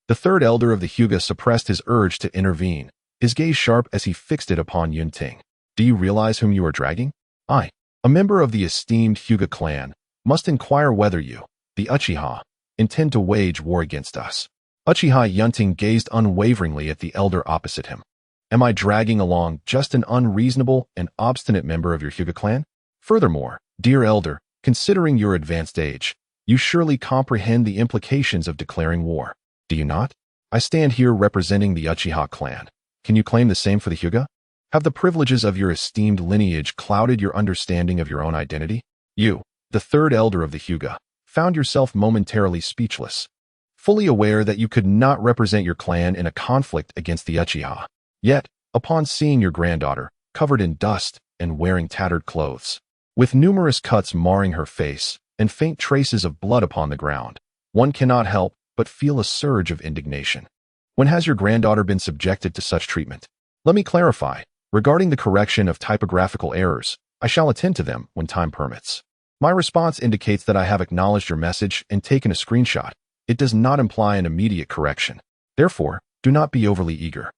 The third elder of the Hyuga suppressed his urge to intervene, his gaze sharp as he fixed it upon Yun Ting. Do you realize whom you are dragging? I, a member of the esteemed Hyuga clan, must inquire whether you, the Uchiha, intend to wage war against us. Uchiha Yun Ting gazed unwaveringly at the elder opposite him. Am I dragging along just an unreasonable and obstinate member of your Hyuga clan? Furthermore, dear elder, considering your advanced age, you surely comprehend the implications of declaring war, do you not? I stand here representing the Uchiha clan. Can you claim the same for the Hyuga? Have the privileges of your esteemed lineage clouded your understanding of your own identity? You, the third elder of the Hyuga, found yourself momentarily speechless, fully aware that you could not represent your clan in a conflict against the Uchiha. Yet, upon seeing your granddaughter, covered in dust and wearing tattered clothes, with numerous cuts marring her face and faint traces of blood upon the ground, one cannot help but feel a surge of indignation. When has your granddaughter been subjected to such treatment? Let me clarify. Regarding the correction of typographical errors, I shall attend to them when time permits. My response indicates that I have acknowledged your message and taken a screenshot. It does not imply an immediate correction. Therefore, do not be overly eager,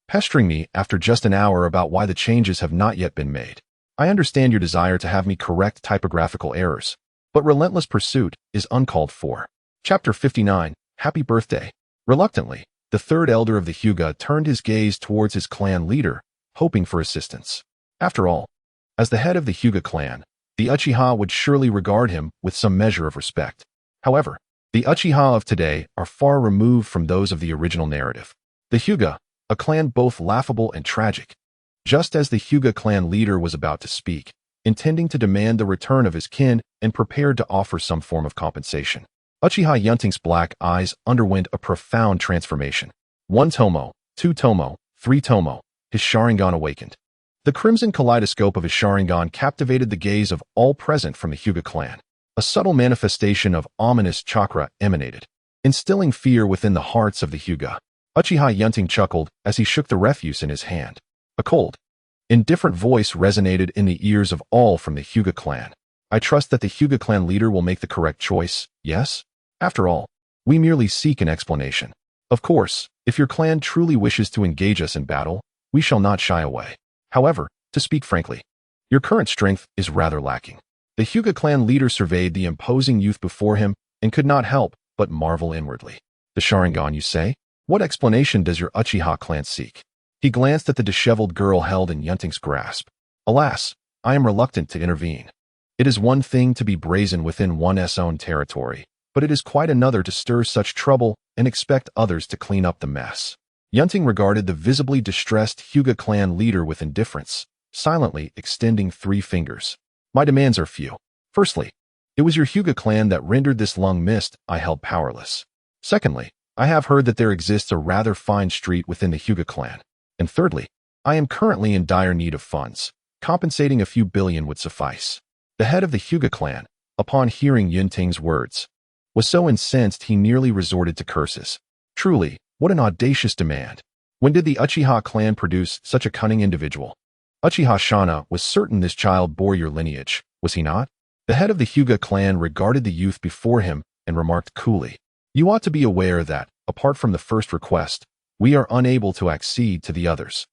pestering me after just an hour about why the changes have not yet been made. I understand your desire to have me correct typographical errors, but relentless pursuit is uncalled for. Chapter 59, Happy Birthday. Reluctantly, the third elder of the Hyuga turned his gaze towards his clan leader, hoping for assistance. After all, as the head of the Hyuga clan, the Uchiha would surely regard him with some measure of respect. However, the Uchiha of today are far removed from those of the original narrative. The Hyuga, a clan both laughable and tragic. Just as the Hyuga clan leader was about to speak, intending to demand the return of his kin and prepared to offer some form of compensation, Uchiha Yun Ting's black eyes underwent a profound transformation. 1 tomo, 2 tomo, 3 tomo, his Sharingan awakened. The crimson kaleidoscope of his Sharingan captivated the gaze of all present from the Hyuga clan. A subtle manifestation of ominous chakra emanated, instilling fear within the hearts of the Hyuga. Uchiha Yun Ting chuckled as he shook the refuse in his hand. A cold, indifferent voice resonated in the ears of all from the Hyuga clan. I trust that the Hyuga clan leader will make the correct choice, yes? After all, we merely seek an explanation. Of course, if your clan truly wishes to engage us in battle, we shall not shy away. However, to speak frankly, your current strength is rather lacking. The Hyuga clan leader surveyed the imposing youth before him and could not help but marvel inwardly. The Sharingan, you say? What explanation does your Uchiha clan seek? He glanced at the disheveled girl held in Yun Ting's grasp. Alas, I am reluctant to intervene. It is one thing to be brazen within one's own territory, but it is quite another to stir such trouble and expect others to clean up the mess. Yun Ting regarded the visibly distressed Hyuga clan leader with indifference, silently extending 3 fingers. My demands are few. Firstly, it was your Hyuga clan that rendered this lung mist I held powerless. Secondly, I have heard that there exists a rather fine street within the Hyuga clan. And thirdly, I am currently in dire need of funds. Compensating a few billion would suffice. The head of the Hyuga clan, upon hearing Yun Ting's words, was so incensed he nearly resorted to curses. Truly, what an audacious demand. When did the Uchiha clan produce such a cunning individual? Uchiha Shana was certain this child bore your lineage, was he not? The head of the Hyuga clan regarded the youth before him and remarked coolly, "You ought to be aware that, apart from the first request, we are unable to accede to the others.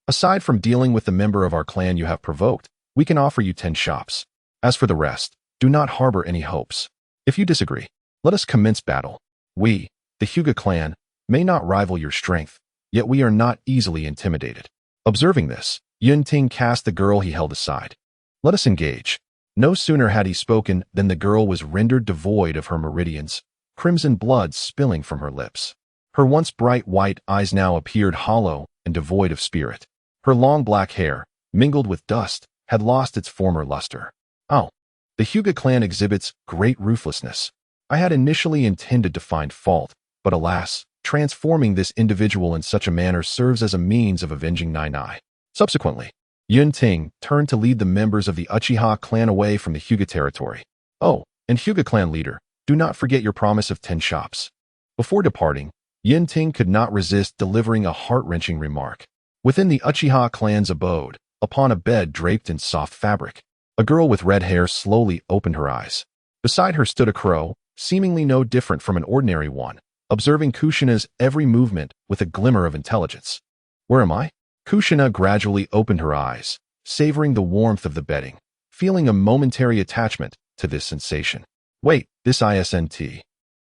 Aside from dealing with the member of our clan you have provoked, we can offer you 10 shops. As for the rest, do not harbor any hopes. If you disagree, let us commence battle. We, the Hyuga clan, may not rival your strength, yet we are not easily intimidated." Observing this, Yun Ting cast the girl he held aside. "Let us engage." No sooner had he spoken than the girl was rendered devoid of her meridians, crimson blood spilling from her lips. Her once bright white eyes now appeared hollow and devoid of spirit. Her long black hair, mingled with dust, had lost its former luster. Oh, the Hyuga clan exhibits great ruthlessness. I had initially intended to find fault, but alas, transforming this individual in such a manner serves as a means of avenging Nai. Subsequently, Yun Ting turned to lead the members of the Uchiha clan away from the Hyuga territory. "Oh, and Hyuga clan leader, do not forget your promise of 10 shops." Before departing, Yun Ting could not resist delivering a heart-wrenching remark. Within the Uchiha clan's abode, upon a bed draped in soft fabric, a girl with red hair slowly opened her eyes. Beside her stood a crow, seemingly no different from an ordinary one, observing Kushina's every movement with a glimmer of intelligence. "Where am I?" Kushina gradually opened her eyes, savoring the warmth of the bedding, feeling a momentary attachment to this sensation. "Wait, this isn't.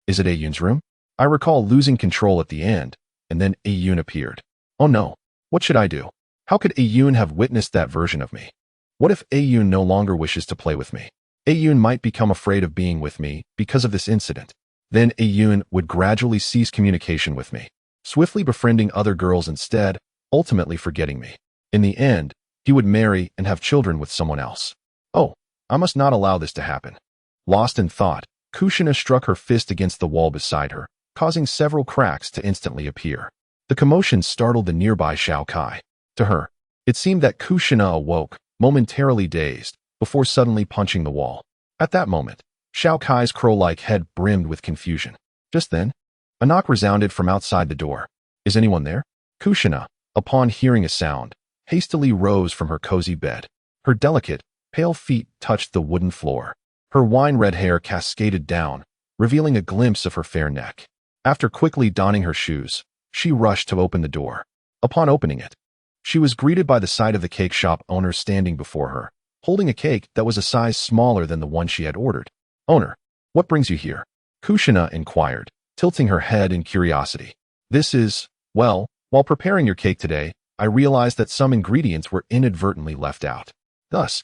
Is it Ayun's room?" I recall losing control at the end, and then Ayun appeared. Oh no, what should I do? How could Ayun have witnessed that version of me? What if Ayun no longer wishes to play with me? Ayun might become afraid of being with me because of this incident. Then Ayun would gradually cease communication with me, swiftly befriending other girls instead, ultimately forgetting me. In the end, he would marry and have children with someone else. Oh, I must not allow this to happen. Lost in thought, Kushina struck her fist against the wall beside her, causing several cracks to instantly appear. The commotion startled the nearby Shao Kai. To her, it seemed that Kushina awoke, momentarily dazed, before suddenly punching the wall. At that moment, Shao Kai's crow-like head brimmed with confusion. Just then, a knock resounded from outside the door. "Is anyone there?" Kushina, upon hearing a sound, hastily rose from her cozy bed. Her delicate, pale feet touched the wooden floor. Her wine-red hair cascaded down, revealing a glimpse of her fair neck. After quickly donning her shoes, she rushed to open the door. Upon opening it, she was greeted by the sight of the cake shop owner standing before her, holding a cake that was a size smaller than the one she had ordered. "Owner, what brings you here?" Kushina inquired, tilting her head in curiosity. "This is, well, while preparing your cake today, I realized that some ingredients were inadvertently left out. Thus,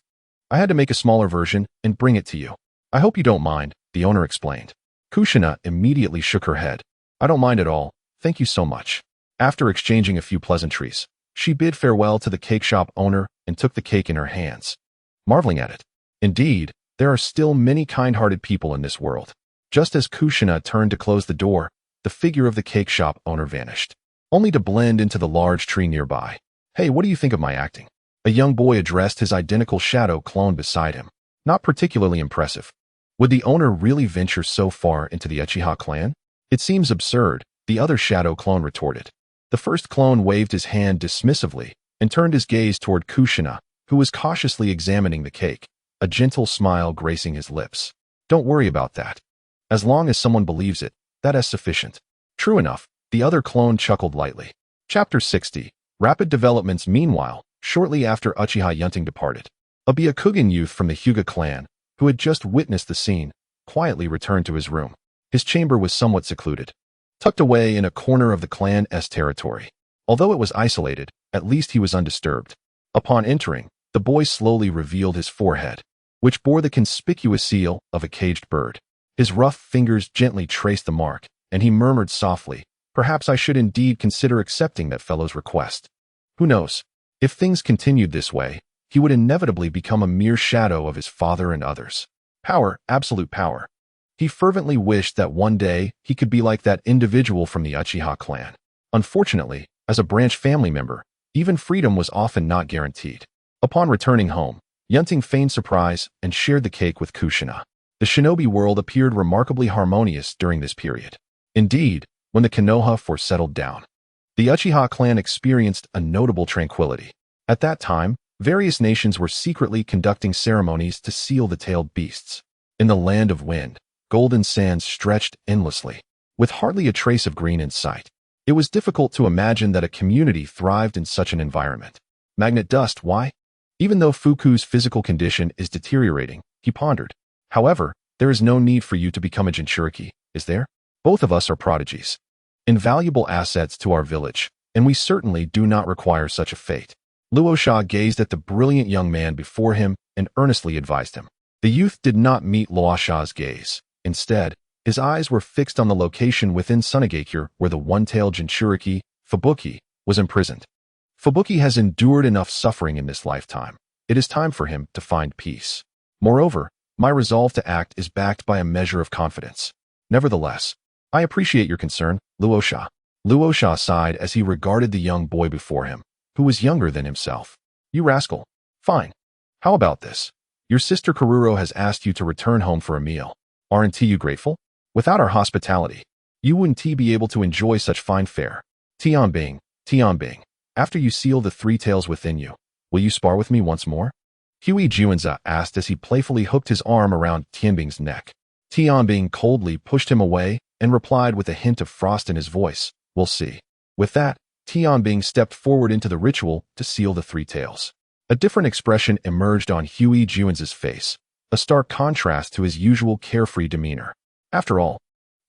I had to make a smaller version and bring it to you. I hope you don't mind," the owner explained. Kushina immediately shook her head. "I don't mind at all, thank you so much." After exchanging a few pleasantries, she bid farewell to the cake shop owner and took the cake in her hands, marveling at it. Indeed, there are still many kind-hearted people in this world. Just as Kushina turned to close the door, the figure of the cake shop owner vanished, only to blend into the large tree nearby. "Hey, what do you think of my acting?" A young boy addressed his identical shadow clone beside him. Not particularly impressive. Would the owner really venture so far into the Uchiha clan? "It seems absurd," the other shadow clone retorted. The first clone waved his hand dismissively and turned his gaze toward Kushina, who was cautiously examining the cake, a gentle smile gracing his lips. "Don't worry about that. As long as someone believes it, that is sufficient." "True enough," the other clone chuckled lightly. Chapter 60. Rapid developments. Meanwhile, shortly after Uchiha Yun Ting departed, a Byakugan youth from the Hyuga clan, who had just witnessed the scene, quietly returned to his room. His chamber was somewhat secluded, tucked away in a corner of the clan's territory. Although it was isolated, at least he was undisturbed. Upon entering, the boy slowly revealed his forehead, which bore the conspicuous seal of a caged bird. His rough fingers gently traced the mark, and he murmured softly, "Perhaps I should indeed consider accepting that fellow's request. Who knows? If things continued this way, he would inevitably become a mere shadow of his father and others. Power, absolute power. He fervently wished that one day he could be like that individual from the Uchiha clan. Unfortunately, as a branch family member, even freedom was often not guaranteed. Upon returning home, Yun Ting feigned surprise and shared the cake with Kushina. The shinobi world appeared remarkably harmonious during this period. Indeed, when the Konoha Force settled down, the Uchiha clan experienced a notable tranquility. At that time, various nations were secretly conducting ceremonies to seal the tailed beasts. In the land of wind, golden sands stretched endlessly, with hardly a trace of green in sight. It was difficult to imagine that a community thrived in such an environment. Magnet dust, why? Even though Fuku's physical condition is deteriorating, he pondered. However, there is no need for you to become a Jinchuriki, is there? Both of us are prodigies. Invaluable assets to our village, and we certainly do not require such a fate. Luosha gazed at the brilliant young man before him and earnestly advised him. The youth did not meet Luosha's gaze. Instead, his eyes were fixed on the location within Sunagakure where the one-tailed Jinchuriki, Fubuki, was imprisoned. Fubuki has endured enough suffering in this lifetime. It is time for him to find peace. Moreover, my resolve to act is backed by a measure of confidence. Nevertheless, I appreciate your concern, Luosha. Luosha sighed as he regarded the young boy before him, who was younger than himself. You rascal. Fine. How about this? Your sister Karuro has asked you to return home for a meal. Aren't you grateful? Without our hospitality, you wouldn't be able to enjoy such fine fare. Tianbing, after you seal the three tails within you, will you spar with me once more? Huey Juanza asked as he playfully hooked his arm around Tianbing's neck. Tianbing coldly pushed him away and replied with a hint of frost in his voice, we'll see. With that, Tianbing stepped forward into the ritual to seal the three tails. A different expression emerged on Huey Juanza's face, a stark contrast to his usual carefree demeanor. After all,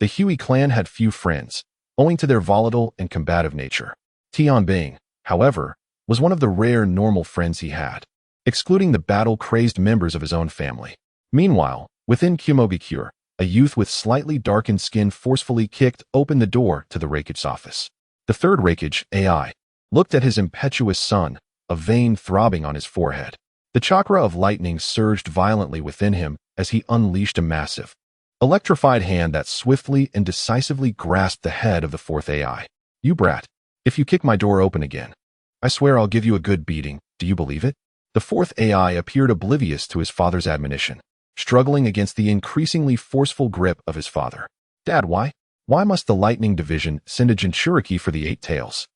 the Huey clan had few friends, owing to their volatile and combative nature. Tianbing, however, was one of the rare normal friends he had, excluding the battle-crazed members of his own family. Meanwhile, within Kumogakure, a youth with slightly darkened skin forcefully kicked open the door to the Raikage office. The third Raikage, AI, looked at his impetuous son, a vein throbbing on his forehead. The chakra of lightning surged violently within him as he unleashed a massive, electrified hand that swiftly and decisively grasped the head of the fourth AI. You brat, if you kick my door open again, I swear I'll give you a good beating, do you believe it? The fourth AI appeared oblivious to his father's admonition, struggling against the increasingly forceful grip of his father. Dad, why? Why must the Lightning Division send a Jinchuriki for the 8 tails?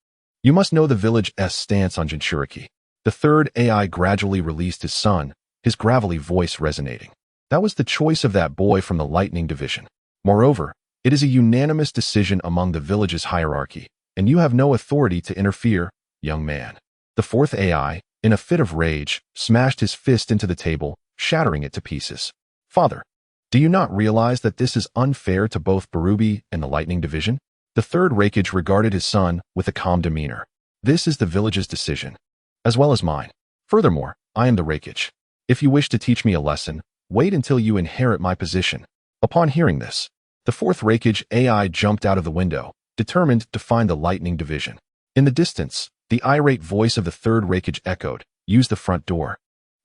You must know the village's stance on Jinchuriki. The third AI gradually released his son, his gravelly voice resonating. That was the choice of that boy from the Lightning Division. Moreover, it is a unanimous decision among the village's hierarchy, and you have no authority to interfere, young man. The fourth AI, in a fit of rage, smashed his fist into the table, shattering it to pieces. Father, do you not realize that this is unfair to both Barubi and the Lightning Division? The third Raikage regarded his son with a calm demeanor. This is the village's decision, as well as mine. Furthermore, I am the Raikage. If you wish to teach me a lesson, wait until you inherit my position. Upon hearing this, the fourth Raikage AI jumped out of the window, determined to find the Lightning Division. In the distance, the irate voice of the third Raikage echoed, use the front door.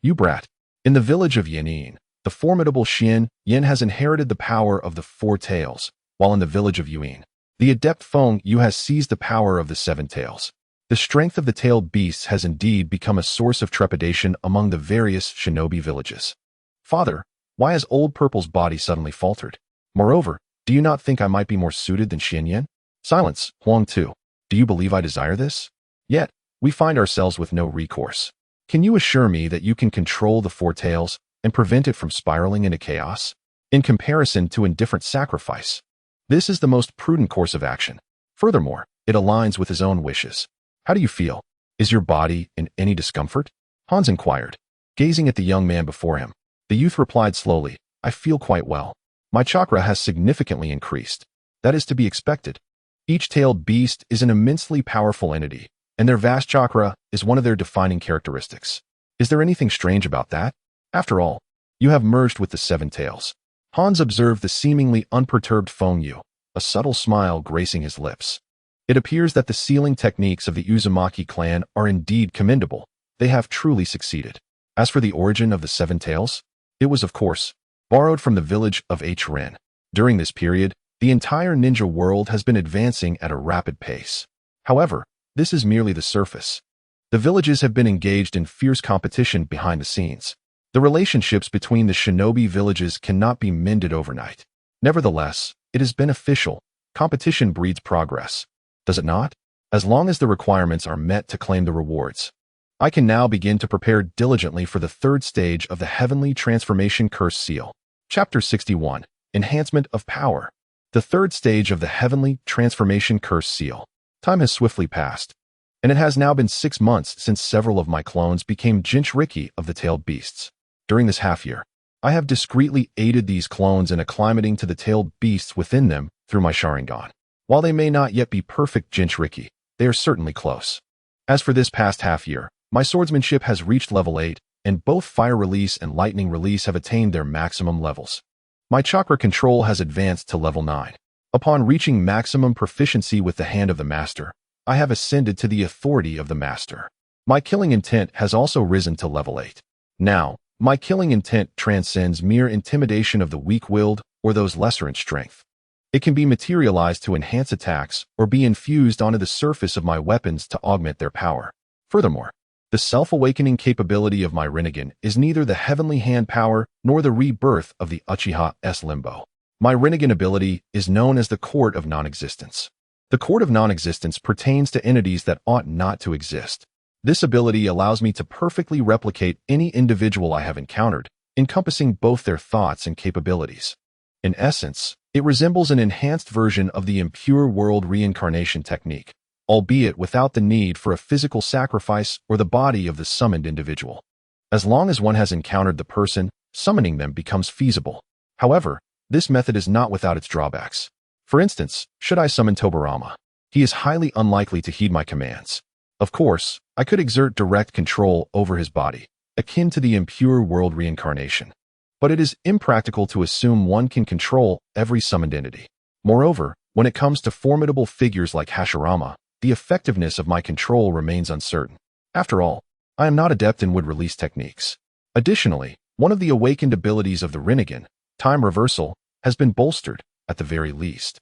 You brat. In the village of Yanin, the formidable Yin has inherited the power of the 4 tails, while in the village of Yuin, the adept Feng Yu has seized the power of the 7 tails. The strength of the tailed beasts has indeed become a source of trepidation among the various shinobi villages. Father, why has Old Purple's body suddenly faltered? Moreover, do you not think I might be more suited than Yin? Silence, Huang Tu. Do you believe I desire this? Yet, we find ourselves with no recourse. Can you assure me that you can control the 4 tails and prevent it from spiraling into chaos? In comparison to indifferent sacrifice, this is the most prudent course of action. Furthermore, it aligns with his own wishes. How do you feel? Is your body in any discomfort? Hans inquired, gazing at the young man before him. The youth replied slowly, I feel quite well. My chakra has significantly increased. That is to be expected. Each tailed beast is an immensely powerful entity, and their vast chakra is one of their defining characteristics. Is there anything strange about that? After all, you have merged with the 7 tails. Hans observed the seemingly unperturbed Feng Yu, a subtle smile gracing his lips. It appears that the sealing techniques of the Uzumaki clan are indeed commendable. They have truly succeeded. As for the origin of the 7 tails, it was, of course, borrowed from the village of Hren. During this period, the entire ninja world has been advancing at a rapid pace. However, this is merely the surface. The villages have been engaged in fierce competition behind the scenes. The relationships between the shinobi villages cannot be mended overnight. Nevertheless, it is beneficial. Competition breeds progress. Does it not? As long as the requirements are met to claim the rewards. I can now begin to prepare diligently for the third stage of the Heavenly Transformation Curse Seal. Chapter 61. Enhancement of Power. The third stage of the Heavenly Transformation Curse Seal. Time has swiftly passed, and it has now been 6 months since several of my clones became Jinchuriki of the tailed beasts. During this half-year, I have discreetly aided these clones in acclimating to the tailed beasts within them through my Sharingan. While they may not yet be perfect Jinchuriki, they are certainly close. As for this past half-year, my swordsmanship has reached level 8, and both fire release and lightning release have attained their maximum levels. My chakra control has advanced to level 9. Upon reaching maximum proficiency with the hand of the master, I have ascended to the authority of the master. My killing intent has also risen to level 8. Now, my killing intent transcends mere intimidation of the weak-willed or those lesser in strength. It can be materialized to enhance attacks or be infused onto the surface of my weapons to augment their power. Furthermore, the self-awakening capability of my Rinnegan is neither the heavenly hand power nor the rebirth of the Uchiha's limbo. My Rinnegan ability is known as the Court of Non-Existence. The Court of Non-Existence pertains to entities that ought not to exist. This ability allows me to perfectly replicate any individual I have encountered, encompassing both their thoughts and capabilities. In essence, it resembles an enhanced version of the impure world reincarnation technique, albeit without the need for a physical sacrifice or the body of the summoned individual. As long as one has encountered the person, summoning them becomes feasible. However, this method is not without its drawbacks. For instance, should I summon Tobirama, he is highly unlikely to heed my commands. Of course, I could exert direct control over his body, akin to the impure world reincarnation. But it is impractical to assume one can control every summoned entity. Moreover, when it comes to formidable figures like Hashirama, the effectiveness of my control remains uncertain. After all, I am not adept in wood-release techniques. Additionally, one of the awakened abilities of the Rinnegan, time reversal, has been bolstered, at the very least.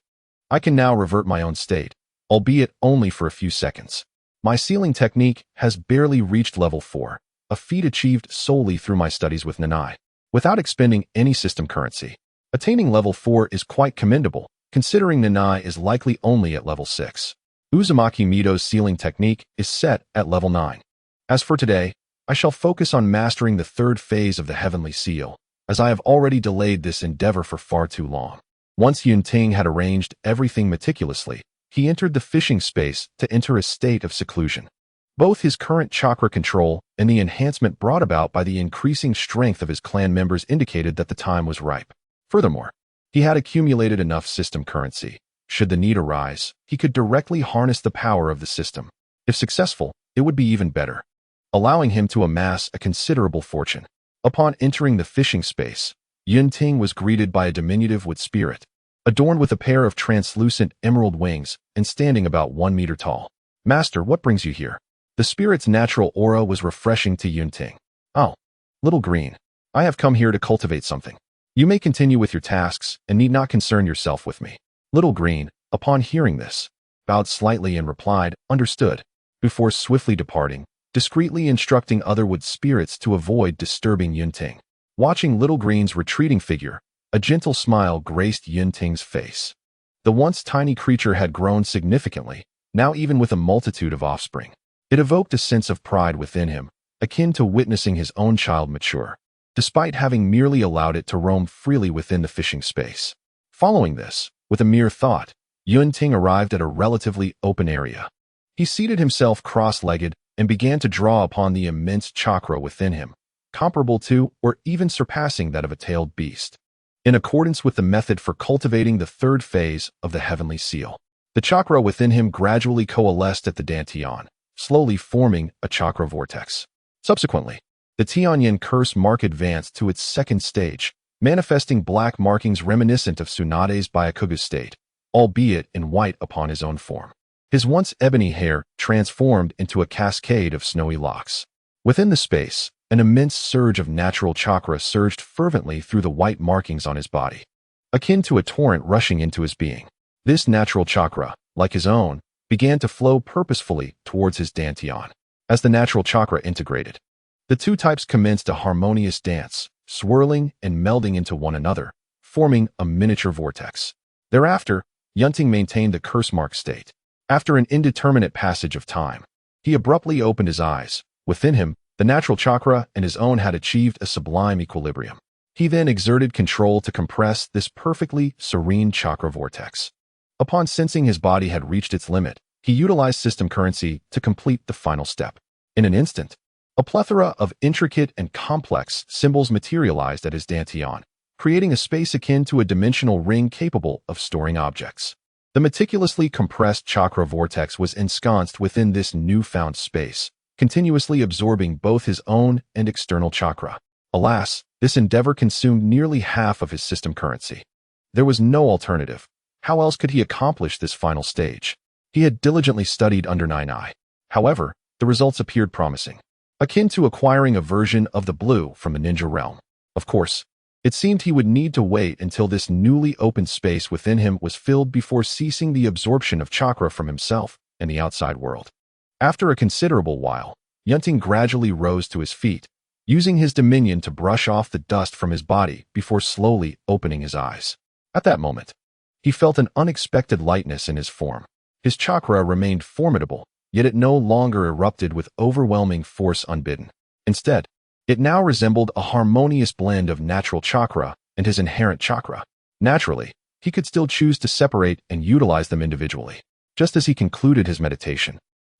I can now revert my own state, albeit only for a few seconds. My sealing technique has barely reached level 4, a feat achieved solely through my studies with Nanai, without expending any system currency. Attaining level 4 is quite commendable, considering Nanai is likely only at level 6. Uzumaki Mito's sealing technique is set at level 9. As for today, I shall focus on mastering the third phase of the Heavenly Seal, as I have already delayed this endeavor for far too long. Once Yun Ting had arranged everything meticulously, he entered the fishing space to enter a state of seclusion. Both his current chakra control and the enhancement brought about by the increasing strength of his clan members indicated that the time was ripe. Furthermore, he had accumulated enough system currency. Should the need arise, he could directly harness the power of the system. If successful, it would be even better, allowing him to amass a considerable fortune. Upon entering the fishing space, Yun Ting was greeted by a diminutive wood spirit, adorned with a pair of translucent emerald wings and standing about 1 meter tall. "Master, what brings you here?" The spirit's natural aura was refreshing to Yun Ting. "Oh, little green, I have come here to cultivate something. You may continue with your tasks and need not concern yourself with me." Little green, upon hearing this, bowed slightly and replied, "Understood," before swiftly departing, discreetly instructing other wood spirits to avoid disturbing Yun Ting. Watching Little Green's retreating figure, a gentle smile graced Yun Ting's face. The once tiny creature had grown significantly, now even with a multitude of offspring. It evoked a sense of pride within him, akin to witnessing his own child mature, despite having merely allowed it to roam freely within the fishing space. Following this, with a mere thought, Yun Ting arrived at a relatively open area. He seated himself cross-legged and began to draw upon the immense chakra within him, comparable to or even surpassing that of a tailed beast. In accordance with the method for cultivating the third phase of the Heavenly Seal, the chakra within him gradually coalesced at the dantian, slowly forming a chakra vortex. Subsequently, the Tianyin curse mark advanced to its second stage, manifesting black markings reminiscent of Tsunade's Byakuga state, albeit in white upon his own form. His once ebony hair transformed into a cascade of snowy locks. Within the space, an immense surge of natural chakra surged fervently through the white markings on his body, akin to a torrent rushing into his being. This natural chakra, like his own, began to flow purposefully towards his dantian. As the natural chakra integrated, The two types commenced a harmonious dance, swirling and melding into one another, forming a miniature vortex. Thereafter, Yun Ting maintained the curse-mark state. After an indeterminate passage of time, he abruptly opened his eyes. Within him, the natural chakra and his own had achieved a sublime equilibrium. He then exerted control to compress this perfectly serene chakra vortex. Upon sensing his body had reached its limit, he utilized system currency to complete the final step. In an instant, a plethora of intricate and complex symbols materialized at his dantian, creating a space akin to a dimensional ring capable of storing objects. The meticulously compressed chakra vortex was ensconced within this newfound space, continuously absorbing both his own and external chakra. Alas, this endeavor consumed nearly half of his system currency. There was no alternative. How else could he accomplish this final stage? He had diligently studied under Nine Eye. However, the results appeared promising, akin to acquiring a version of the blue from the ninja realm. Of course, it seemed he would need to wait until this newly opened space within him was filled before ceasing the absorption of chakra from himself and the outside world. After a considerable while, Yun Ting gradually rose to his feet, using his dominion to brush off the dust from his body before slowly opening his eyes. At that moment, he felt an unexpected lightness in his form. His chakra remained formidable, yet it no longer erupted with overwhelming force unbidden. Instead, it now resembled a harmonious blend of natural chakra and his inherent chakra. Naturally, he could still choose to separate and utilize them individually. Just as he concluded his meditation,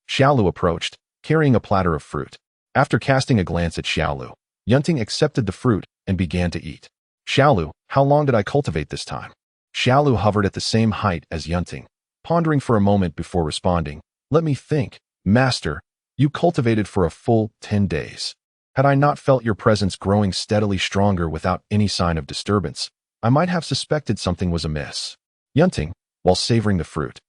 Xiaolu approached, carrying a platter of fruit. After casting a glance at Xiaolu, Yun Ting accepted the fruit and began to eat. Xiaolu, how long did I cultivate this time? Xiaolu hovered at the same height as Yun Ting, pondering for a moment before responding. Let me think. Master, you cultivated for a full 10 days. Had I not felt your presence growing steadily stronger without any sign of disturbance, I might have suspected something was amiss. Yun Ting, while savoring the fruit,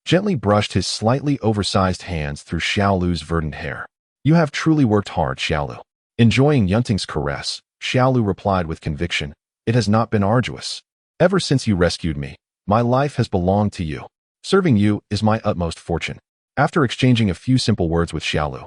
gently brushed his slightly oversized hands through Xiaolu's verdant hair. You have truly worked hard, Xiaolu. Enjoying Yun Ting's caress, Xiaolu replied with conviction, It has not been arduous. Ever since you rescued me, my life has belonged to you. Serving you is my utmost fortune. After exchanging a few simple words with Xiaolu,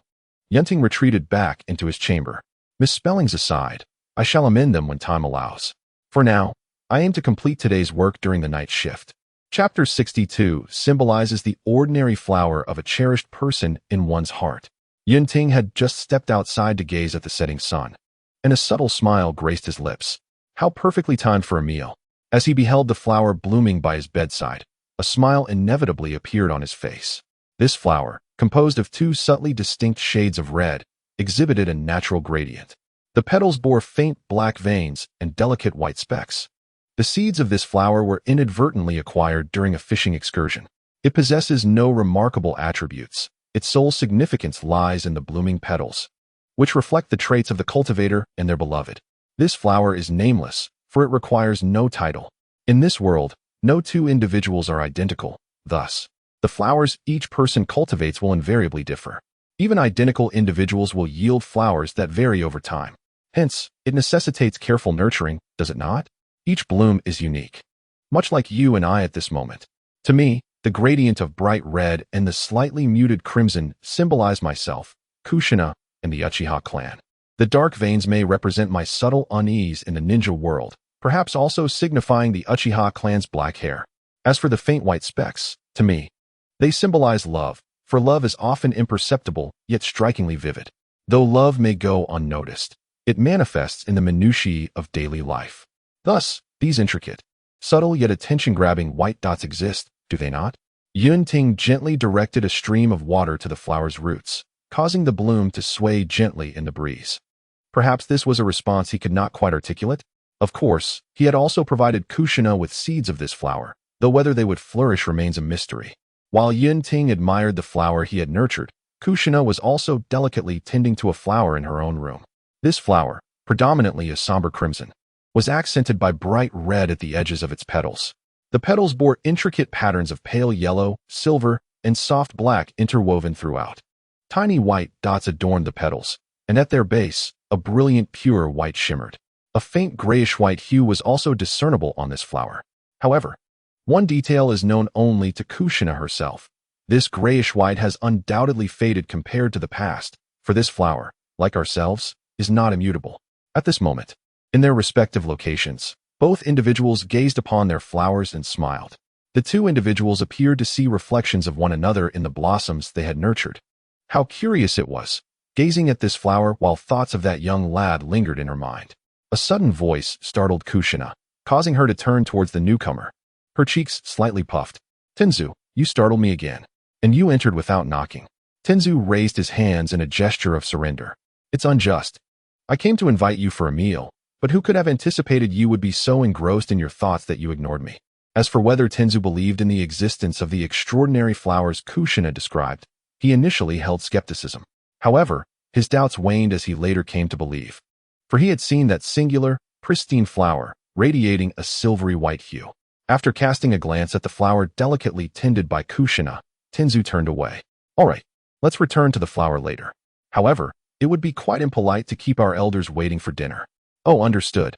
Yun Ting retreated back into his chamber. Misspellings aside, I shall amend them when time allows. For now, I aim to complete today's work during the night shift. Chapter 62 symbolizes the ordinary flower of a cherished person in one's heart. Yun Ting had just stepped outside to gaze at the setting sun, and a subtle smile graced his lips. How perfectly timed for a meal. As he beheld the flower blooming by his bedside, a smile inevitably appeared on his face. This flower, composed of two subtly distinct shades of red, exhibited a natural gradient. The petals bore faint black veins and delicate white specks. The seeds of this flower were inadvertently acquired during a fishing excursion. It possesses no remarkable attributes. Its sole significance lies in the blooming petals, which reflect the traits of the cultivator and their beloved. This flower is nameless, for it requires no title. In this world, no two individuals are identical. Thus, the flowers each person cultivates will invariably differ. Even identical individuals will yield flowers that vary over time. Hence, it necessitates careful nurturing, does it not? Each bloom is unique. Much like you and I at this moment. To me, the gradient of bright red and the slightly muted crimson symbolize myself, Kushina, and the Uchiha clan. The dark veins may represent my subtle unease in the ninja world, perhaps also signifying the Uchiha clan's black hair. As for the faint white specks, to me, they symbolize love, for love is often imperceptible yet strikingly vivid. Though love may go unnoticed, it manifests in the minutiae of daily life. Thus, these intricate, subtle yet attention-grabbing white dots exist, do they not? Yun Ting gently directed a stream of water to the flower's roots, causing the bloom to sway gently in the breeze. Perhaps this was a response he could not quite articulate? Of course, he had also provided Kushina with seeds of this flower, though whether they would flourish remains a mystery. While Yun Ting admired the flower he had nurtured, Kushina was also delicately tending to a flower in her own room. This flower, predominantly a somber crimson, was accented by bright red at the edges of its petals. The petals bore intricate patterns of pale yellow, silver, and soft black interwoven throughout. Tiny white dots adorned the petals, and at their base, a brilliant pure white shimmered. A faint grayish-white hue was also discernible on this flower. However, one detail is known only to Kushina herself. This grayish-white has undoubtedly faded compared to the past, for this flower, like ourselves, is not immutable. At this moment, in their respective locations, both individuals gazed upon their flowers and smiled. The two individuals appeared to see reflections of one another in the blossoms they had nurtured. How curious it was, gazing at this flower while thoughts of that young lad lingered in her mind. A sudden voice startled Kushina, causing her to turn towards the newcomer. Her cheeks slightly puffed. "Tenzu, you startled me again. And you entered without knocking." Tenzu raised his hands in a gesture of surrender. "It's unjust. I came to invite you for a meal, but who could have anticipated you would be so engrossed in your thoughts that you ignored me?" As for whether Tenzu believed in the existence of the extraordinary flowers Kushina described, he initially held skepticism. However, his doubts waned as he later came to believe. For he had seen that singular, pristine flower, radiating a silvery white hue. After casting a glance at the flower delicately tended by Kushina, Tenzu turned away. "All right, let's return to the flower later. However, it would be quite impolite to keep our elders waiting for dinner." "Oh, understood."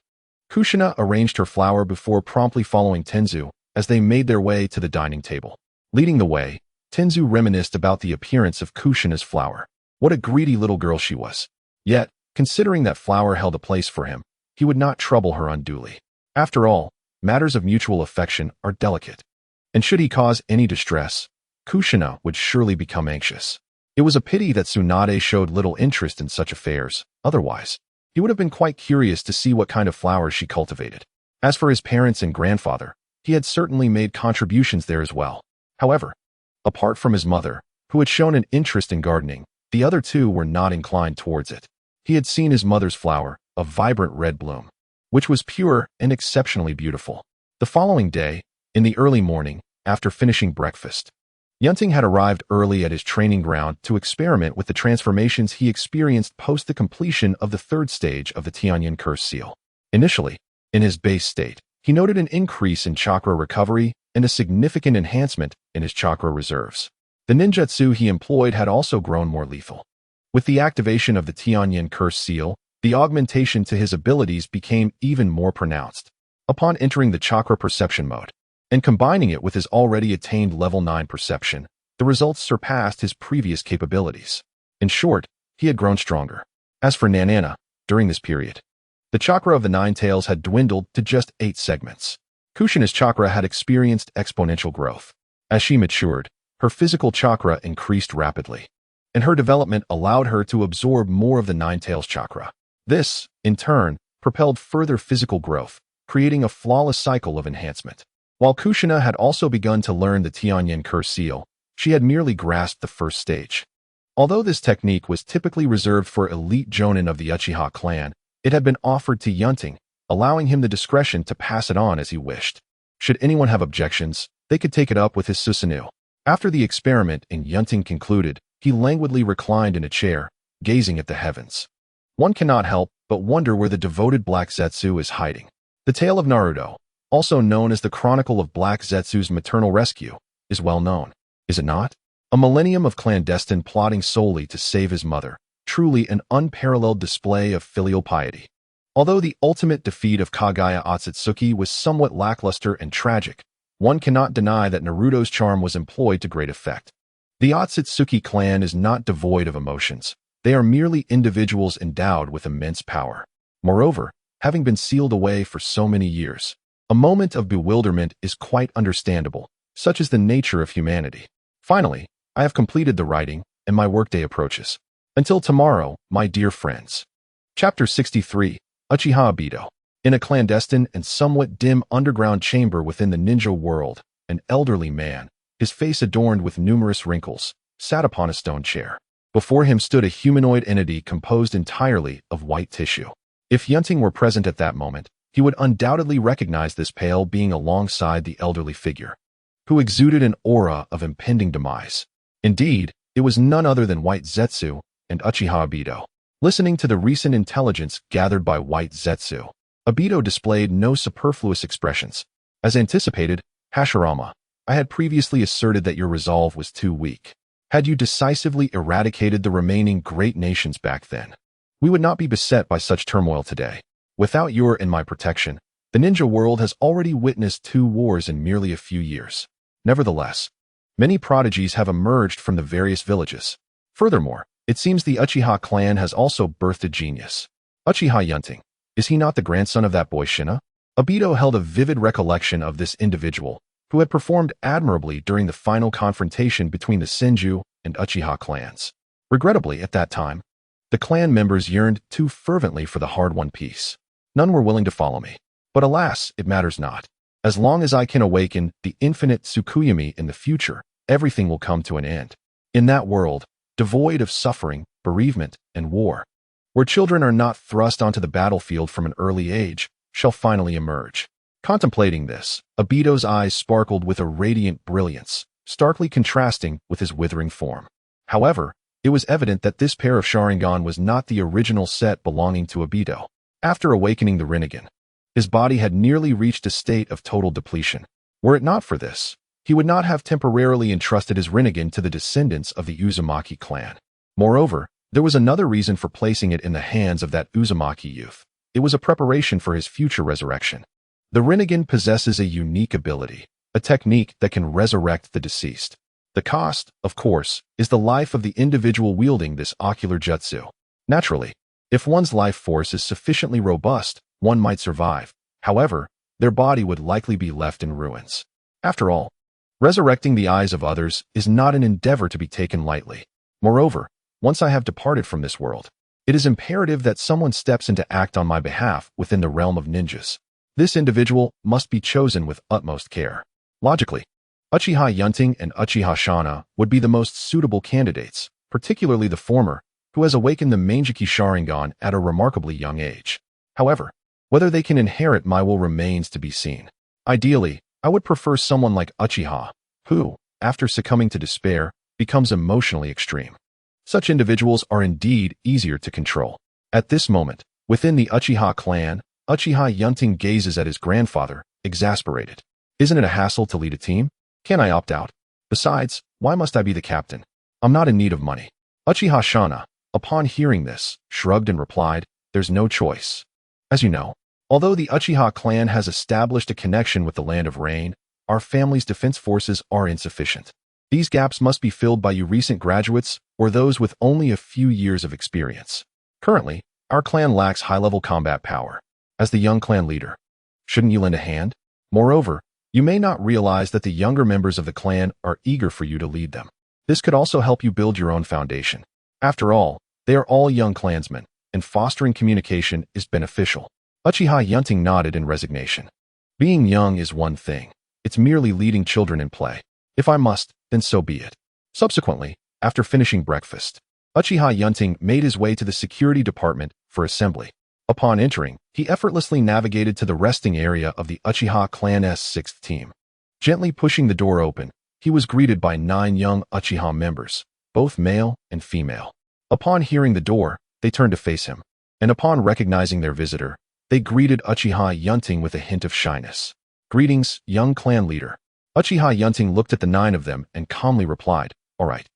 Kushina arranged her flower before promptly following Tenzu as they made their way to the dining table. Leading the way, Tenzu reminisced about the appearance of Kushina's flower. What a greedy little girl she was. Yet, considering that flower held a place for him, he would not trouble her unduly. After all, matters of mutual affection are delicate. And should he cause any distress, Kushina would surely become anxious. It was a pity that Tsunade showed little interest in such affairs. Otherwise, he would have been quite curious to see what kind of flowers she cultivated. As for his parents and grandfather, he had certainly made contributions there as well. However, apart from his mother, who had shown an interest in gardening, the other two were not inclined towards it. He had seen his mother's flower, a vibrant red bloom, which was pure and exceptionally beautiful. The following day, in the early morning, after finishing breakfast, Yun Ting had arrived early at his training ground to experiment with the transformations he experienced post the completion of the third stage of the Tianyan Curse Seal. Initially, in his base state, he noted an increase in chakra recovery and a significant enhancement in his chakra reserves. The ninjutsu he employed had also grown more lethal. With the activation of the Tianyan Curse Seal, the augmentation to his abilities became even more pronounced. Upon entering the chakra perception mode, and combining it with his already attained level 9 perception, the results surpassed his previous capabilities. In short, he had grown stronger. As for Nanana, during this period, the chakra of the nine tails had dwindled to just 8 segments. Kushina's chakra had experienced exponential growth. As she matured, her physical chakra increased rapidly, and her development allowed her to absorb more of the nine tails chakra. This, in turn, propelled further physical growth, creating a flawless cycle of enhancement. While Kushina had also begun to learn the Tianyan Curse Seal, she had merely grasped the first stage. Although this technique was typically reserved for elite jonin of the Uchiha clan, it had been offered to Yun Ting, allowing him the discretion to pass it on as he wished. Should anyone have objections, they could take it up with his Susanoo. After the experiment and Yun Ting concluded, he languidly reclined in a chair, gazing at the heavens. One cannot help but wonder where the devoted Black Zetsu is hiding. The tale of Naruto, also known as the Chronicle of Black Zetsu's maternal rescue, is well known, is it not? A millennium of clandestine plotting solely to save his mother, truly an unparalleled display of filial piety. Although the ultimate defeat of Kagaya Otsutsuki was somewhat lackluster and tragic, one cannot deny that Naruto's charm was employed to great effect. The Otsutsuki clan is not devoid of emotions. They are merely individuals endowed with immense power. Moreover, having been sealed away for so many years, a moment of bewilderment is quite understandable, such is the nature of humanity. Finally, I have completed the writing, and my workday approaches. Until tomorrow, my dear friends. Chapter 63, Uchiha Obito. In a clandestine and somewhat dim underground chamber within the ninja world, an elderly man, his face adorned with numerous wrinkles, sat upon a stone chair. Before him stood a humanoid entity composed entirely of white tissue. If Yun Ting were present at that moment, he would undoubtedly recognize this pale being alongside the elderly figure, who exuded an aura of impending demise. Indeed, it was none other than White Zetsu and Uchiha Obito. Listening to the recent intelligence gathered by White Zetsu, Obito displayed no superfluous expressions. As anticipated, Hashirama, I had previously asserted that your resolve was too weak. Had you decisively eradicated the remaining great nations back then, we would not be beset by such turmoil today. Without your and my protection, the ninja world has already witnessed 2 wars in merely a few years. Nevertheless, many prodigies have emerged from the various villages. Furthermore, It seems the Uchiha clan has also birthed a genius. Uchiha Yun Ting. Is he not the grandson of that boy Kushina? Obito held a vivid recollection of this individual, who had performed admirably during the final confrontation between the Senju and Uchiha clans. Regrettably, at that time, the clan members yearned too fervently for the hard-won peace. None were willing to follow me. But alas, it matters not. As long as I can awaken the infinite Tsukuyami in the future, everything will come to an end. In that world, devoid of suffering, bereavement, and war, where children are not thrust onto the battlefield from an early age, shall finally emerge. Contemplating this, Obito's eyes sparkled with a radiant brilliance, starkly contrasting with his withering form. However, it was evident that this pair of Sharingan was not the original set belonging to Obito. After awakening the Rinnegan, his body had nearly reached a state of total depletion. Were it not for this, he would not have temporarily entrusted his Rinnegan to the descendants of the Uzumaki clan. Moreover, there was another reason for placing it in the hands of that Uzumaki youth. It was a preparation for his future resurrection. The Rinnegan possesses a unique ability, a technique that can resurrect the deceased. The cost, of course, is the life of the individual wielding this ocular jutsu. Naturally, if one's life force is sufficiently robust, one might survive. However, their body would likely be left in ruins. After all, resurrecting the eyes of others is not an endeavor to be taken lightly. Moreover, once I have departed from this world, it is imperative that someone steps in to act on my behalf within the realm of ninjas. This individual must be chosen with utmost care. Logically, Uchiha Yun Ting and Uchiha Shana would be the most suitable candidates, particularly the former, who has awakened the Mangeki Sharingan at a remarkably young age. However, whether they can inherit my will remains to be seen. Ideally, I would prefer someone like Uchiha, who, after succumbing to despair, becomes emotionally extreme. Such individuals are indeed easier to control. At this moment, within the Uchiha clan, Uchiha Yun Ting gazes at his grandfather, exasperated. Isn't it a hassle to lead a team? Can I opt out? Besides, why must I be the captain? I'm not in need of money. Uchiha Shana, upon hearing this, shrugged and replied, there's no choice. As you know, although the Uchiha clan has established a connection with the Land of Rain, our family's defense forces are insufficient. These gaps must be filled by you recent graduates or those with only a few years of experience. Currently, our clan lacks high-level combat power. As the young clan leader, shouldn't you lend a hand? Moreover, you may not realize that the younger members of the clan are eager for you to lead them. This could also help you build your own foundation. After all, they are all young clansmen, and fostering communication is beneficial. Uchiha Yun Ting nodded in resignation. Being young is one thing. It's merely leading children in play. If I must, then so be it. Subsequently, after finishing breakfast, Uchiha Yun Ting made his way to the security department for assembly. Upon entering, he effortlessly navigated to the resting area of the Uchiha clan's 6th team. Gently pushing the door open, he was greeted by 9 young Uchiha members, both male and female. Upon hearing the door, they turned to face him, and upon recognizing their visitor, they greeted Uchiha Yun Ting with a hint of shyness. Greetings, young clan leader. Uchiha Yun Ting looked at the 9 of them and calmly replied, all right.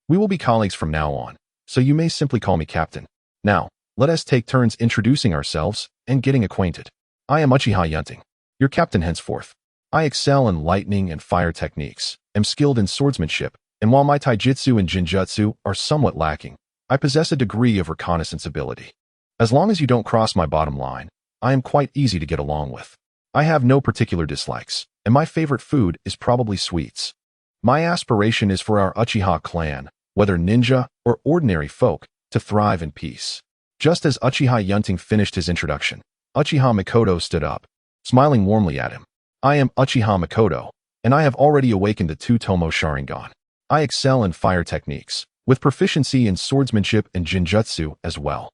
We will be colleagues from now on, so you may simply call me Captain. Now, let us take turns introducing ourselves and getting acquainted. I am Uchiha Yun Ting, your captain henceforth. I excel in lightning and fire techniques, am skilled in swordsmanship, and while my taijutsu and jinjutsu are somewhat lacking, I possess a degree of reconnaissance ability. As long as you don't cross my bottom line, I am quite easy to get along with. I have no particular dislikes, and my favorite food is probably sweets. My aspiration is for our Uchiha clan, whether ninja or ordinary folk, to thrive in peace. Just as Uchiha Yun Ting finished his introduction, Uchiha Mikoto stood up, smiling warmly at him. I am Uchiha Mikoto, and I have already awakened the Two-Tomo Sharingan. I excel in fire techniques, with proficiency in swordsmanship and jinjutsu as well.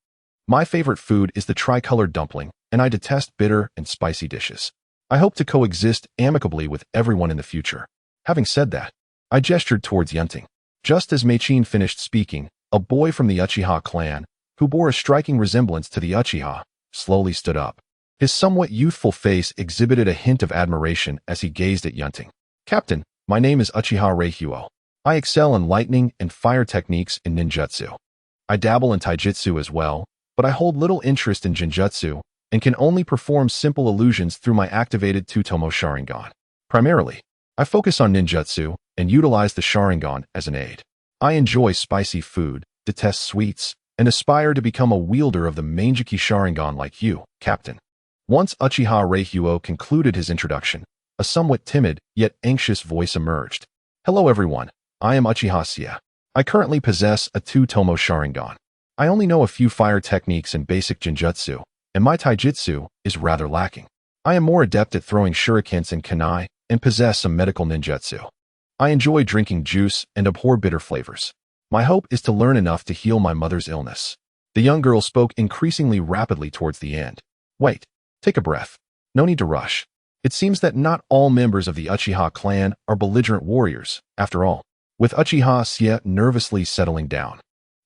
My favorite food is the tricolored dumpling, and I detest bitter and spicy dishes. I hope to coexist amicably with everyone in the future. Having said that, I gestured towards Yun Ting. Just as Meichin finished speaking, a boy from the Uchiha clan, who bore a striking resemblance to the Uchiha, slowly stood up. His somewhat youthful face exhibited a hint of admiration as he gazed at Yun Ting. Captain, my name is Uchiha Reihyuo. I excel in lightning and fire techniques in ninjutsu. I dabble in taijutsu as well, but I hold little interest in jinjutsu and can only perform simple illusions through my activated Two-Tomo Sharingan. Primarily, I focus on ninjutsu and utilize the Sharingan as an aid. I enjoy spicy food, detest sweets, and aspire to become a wielder of the Manjiki Sharingan like you, Captain. Once Uchiha Reihyuo concluded his introduction, a somewhat timid yet anxious voice emerged. Hello everyone, I am Uchiha Sia. I currently possess a 2-tomo Sharingan. I only know a few fire techniques and basic genjutsu, and my taijutsu is rather lacking. I am more adept at throwing shurikens and kunai and possess some medical ninjutsu. I enjoy drinking juice and abhor bitter flavors. My hope is to learn enough to heal my mother's illness. The young girl spoke increasingly rapidly towards the end. Wait, take a breath. No need to rush. It seems that not all members of the Uchiha clan are belligerent warriors, after all. With Uchiha Sia nervously settling down,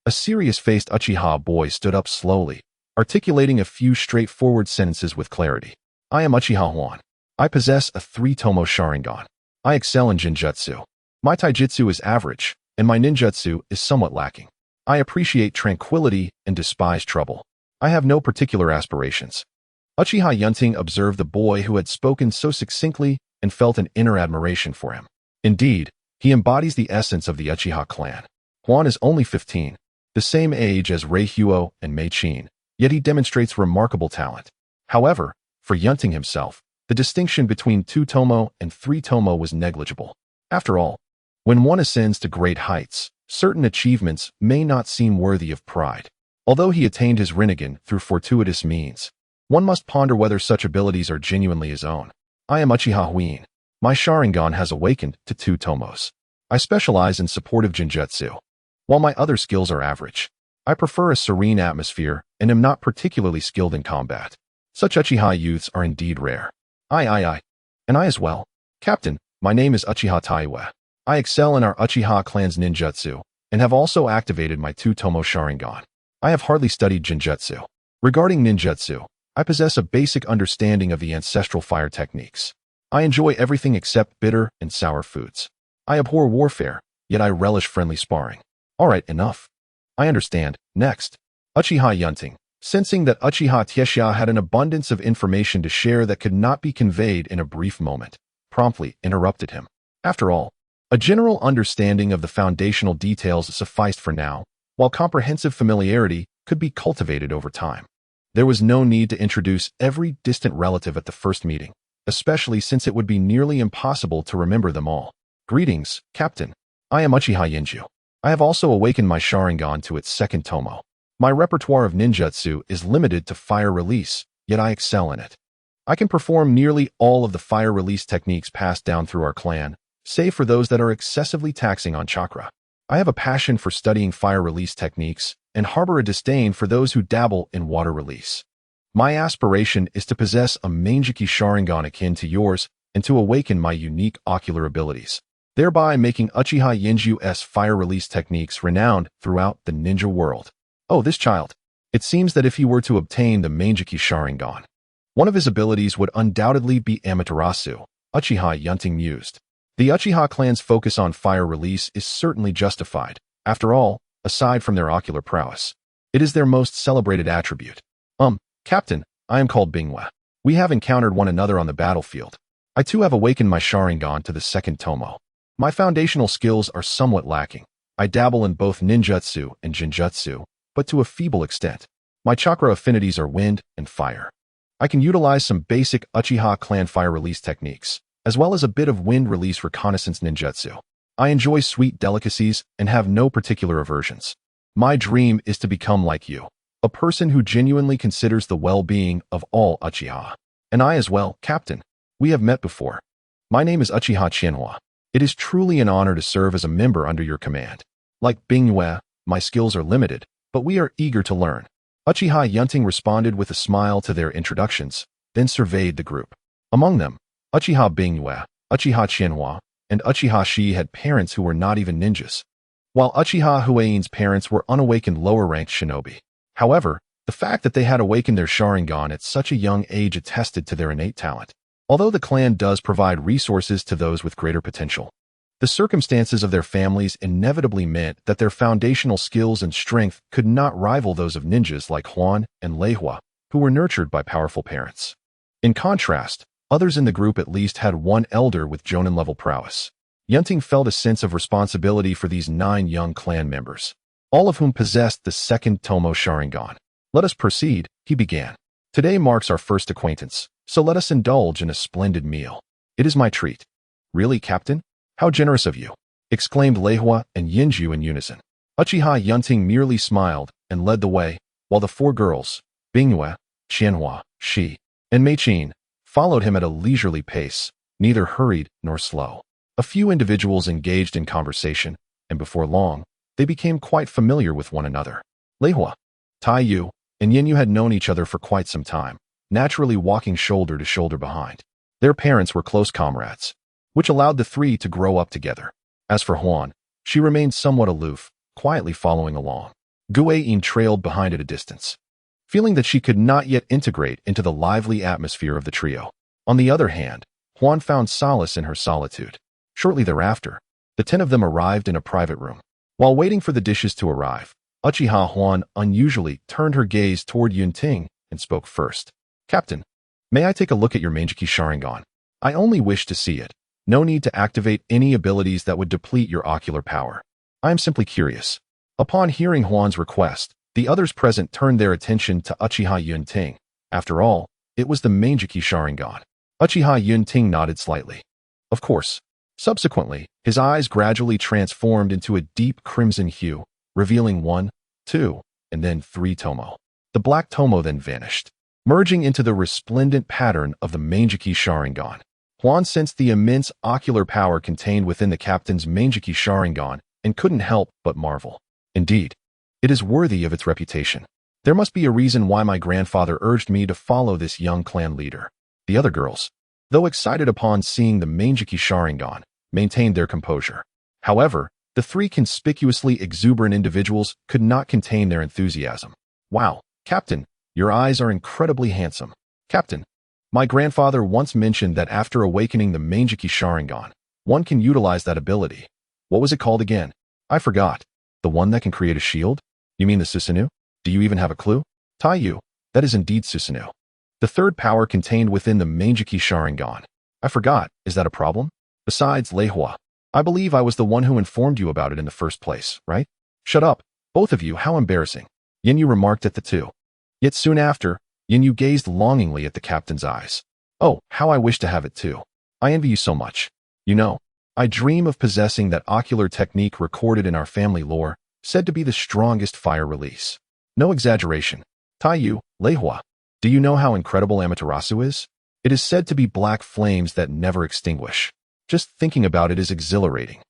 a serious-faced Uchiha boy stood up slowly, articulating a few straightforward sentences with clarity. I am Uchiha Huan. I possess a 3-tomo Sharingan. I excel in genjutsu. My taijutsu is average, and my ninjutsu is somewhat lacking. I appreciate tranquility and despise trouble. I have no particular aspirations. Uchiha Yun Ting observed the boy who had spoken so succinctly and felt an inner admiration for him. Indeed, he embodies the essence of the Uchiha clan. Huan is only 15, the same age as Reihyuo and Mei Qin, yet he demonstrates remarkable talent. However, for Yun Ting himself, the distinction between 2-tomo and 3-tomo was negligible. After all, when one ascends to great heights, certain achievements may not seem worthy of pride. Although he attained his Rinnegan through fortuitous means, one must ponder whether such abilities are genuinely his own. I am Uchiha Huin. My Sharingan has awakened to 2 tomos. I specialize in supportive genjutsu. While my other skills are average, I prefer a serene atmosphere and am not particularly skilled in combat. Such Uchiha youths are indeed rare. I. And I as well. Captain, my name is Uchiha Taiwe. I excel in our Uchiha clan's ninjutsu, and have also activated my 2-tomo Sharingan. I have hardly studied genjutsu. Regarding ninjutsu, I possess a basic understanding of the ancestral fire techniques. I enjoy everything except bitter and sour foods. I abhor warfare, yet I relish friendly sparring. Alright, enough. I understand. Next, Uchiha Yun Ting, sensing that Uchiha Tiexia had an abundance of information to share that could not be conveyed in a brief moment, promptly interrupted him. After all, a general understanding of the foundational details sufficed for now, while comprehensive familiarity could be cultivated over time. There was no need to introduce every distant relative at the first meeting, especially since it would be nearly impossible to remember them all. Greetings, Captain. I am Uchiha Yinju. I have also awakened my Sharingan to its 2nd tomo. My repertoire of ninjutsu is limited to fire release, yet I excel in it. I can perform nearly all of the fire release techniques passed down through our clan, save for those that are excessively taxing on chakra. I have a passion for studying fire release techniques and harbor a disdain for those who dabble in water release. My aspiration is to possess a Manjiki Sharingan akin to yours and to awaken my unique ocular abilities, thereby making Uchiha Yinju's fire release techniques renowned throughout the ninja world. Oh, this child. It seems that if he were to obtain the Manjiki Sharingan, one of his abilities would undoubtedly be Amaterasu, Uchiha Yun Ting mused. The Uchiha clan's focus on fire release is certainly justified. After all, aside from their ocular prowess, it is their most celebrated attribute. Captain, I am called Bingwe. We have encountered one another on the battlefield. I too have awakened my Sharingan to the 2nd tomo. My foundational skills are somewhat lacking. I dabble in both ninjutsu and genjutsu, but to a feeble extent. My chakra affinities are wind and fire. I can utilize some basic Uchiha clan fire release techniques, as well as a bit of wind release reconnaissance ninjutsu. I enjoy sweet delicacies and have no particular aversions. My dream is to become like you, a person who genuinely considers the well-being of all Uchiha. And I as well, Captain. We have met before. My name is Uchiha Qianhua. It is truly an honor to serve as a member under your command. Like Bingwe, my skills are limited, but we are eager to learn. Uchiha Yun Ting responded with a smile to their introductions, then surveyed the group. Among them, Uchiha Bingwe, Uchiha Qianhua, and Uchiha Shi had parents who were not even ninjas, while Uchiha Huayin's parents were unawakened lower-ranked shinobi. However, the fact that they had awakened their Sharingan at such a young age attested to their innate talent. Although the clan does provide resources to those with greater potential, the circumstances of their families inevitably meant that their foundational skills and strength could not rival those of ninjas like Huan and Leihua, who were nurtured by powerful parents. In contrast, others in the group at least had one elder with Jonin-level prowess. Yun Ting felt a sense of responsibility for these 9 young clan members. all of whom possessed the second Tomo Sharingan. Let us proceed, he began. Today marks our first acquaintance, so let us indulge in a splendid meal. It is my treat. Really, Captain? How generous of you, exclaimed Leihua and Yinju in unison. Uchiha Yun Ting merely smiled and led the way, while the four girls, Bingyue, Qianhua, Shi, and Meiqin, followed him at a leisurely pace, neither hurried nor slow. A few individuals engaged in conversation, and before long, they became quite familiar with one another. Leihua, Taiyu, and Yinyu had known each other for quite some time, naturally walking shoulder to shoulder behind. Their parents were close comrades, which allowed the three to grow up together. As for Huan, she remained somewhat aloof, quietly following along. Guiyin trailed behind at a distance, feeling that she could not yet integrate into the lively atmosphere of the trio. On the other hand, Huan found solace in her solitude. Shortly thereafter, the 10 of them arrived in a private room. While waiting for the dishes to arrive, Uchiha Huan unusually turned her gaze toward Yun Ting and spoke first. Captain, may I take a look at your Manjiki Sharingan? I only wish to see it. No need to activate any abilities that would deplete your ocular power. I am simply curious. Upon hearing Huan's request, the others present turned their attention to Uchiha Yun Ting. After all, it was the Manjiki Sharingan. Uchiha Yun Ting nodded slightly. Of course. Subsequently, his eyes gradually transformed into a deep crimson hue, revealing 1, 2, and then 3 Tomo. The black Tomo then vanished, merging into the resplendent pattern of the Manjiki Sharingan. Huan sensed the immense ocular power contained within the captain's Manjiki Sharingan and couldn't help but marvel. Indeed, it is worthy of its reputation. There must be a reason why my grandfather urged me to follow this young clan leader. The other girls, though excited upon seeing the Manjiki Sharingan, maintained their composure. However, the 3 conspicuously exuberant individuals could not contain their enthusiasm. Wow, Captain, your eyes are incredibly handsome. Captain, my grandfather once mentioned that after awakening the Manjiki Sharingan, one can utilize that ability. What was it called again? I forgot. The one that can create a shield? You mean the Susanoo? Do you even have a clue? Taiyu, that is indeed Susanoo. The third power contained within the Manjiki Sharingan. I forgot, is that a problem? Besides, Leihua, I believe I was the one who informed you about it in the first place, right? Shut up, both of you, how embarrassing. Yinyu remarked at the two. Yet soon after, Yinyu gazed longingly at the captain's eyes. Oh, how I wish to have it too. I envy you so much. You know, I dream of possessing that ocular technique recorded in our family lore, said to be the strongest fire release. No exaggeration. Taiyu, Leihua, do you know how incredible Amaterasu is? It is said to be black flames that never extinguish. Just thinking about it is exhilarating.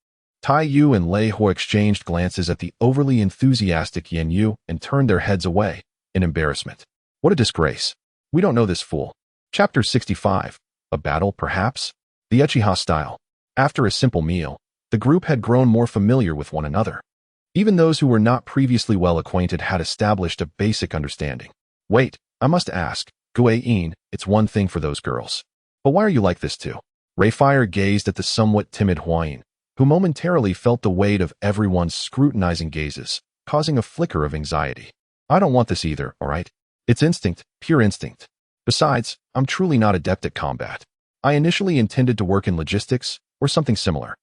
Taiyu and Leihua exchanged glances at the overly enthusiastic Yinyu and turned their heads away, in embarrassment. What a disgrace. We don't know this fool. Chapter 65. A battle, perhaps? The Uchiha style. After a simple meal, the group had grown more familiar with one another. Even those who were not previously well acquainted had established a basic understanding. Wait, I must ask, Guiyin, it's one thing for those girls. But why are you like this too? Rayfire gazed at the somewhat timid Huayin, who momentarily felt the weight of everyone's scrutinizing gazes, causing a flicker of anxiety. I don't want this either, alright? It's instinct, pure instinct. Besides, I'm truly not adept at combat. I initially intended to work in logistics, or something similar.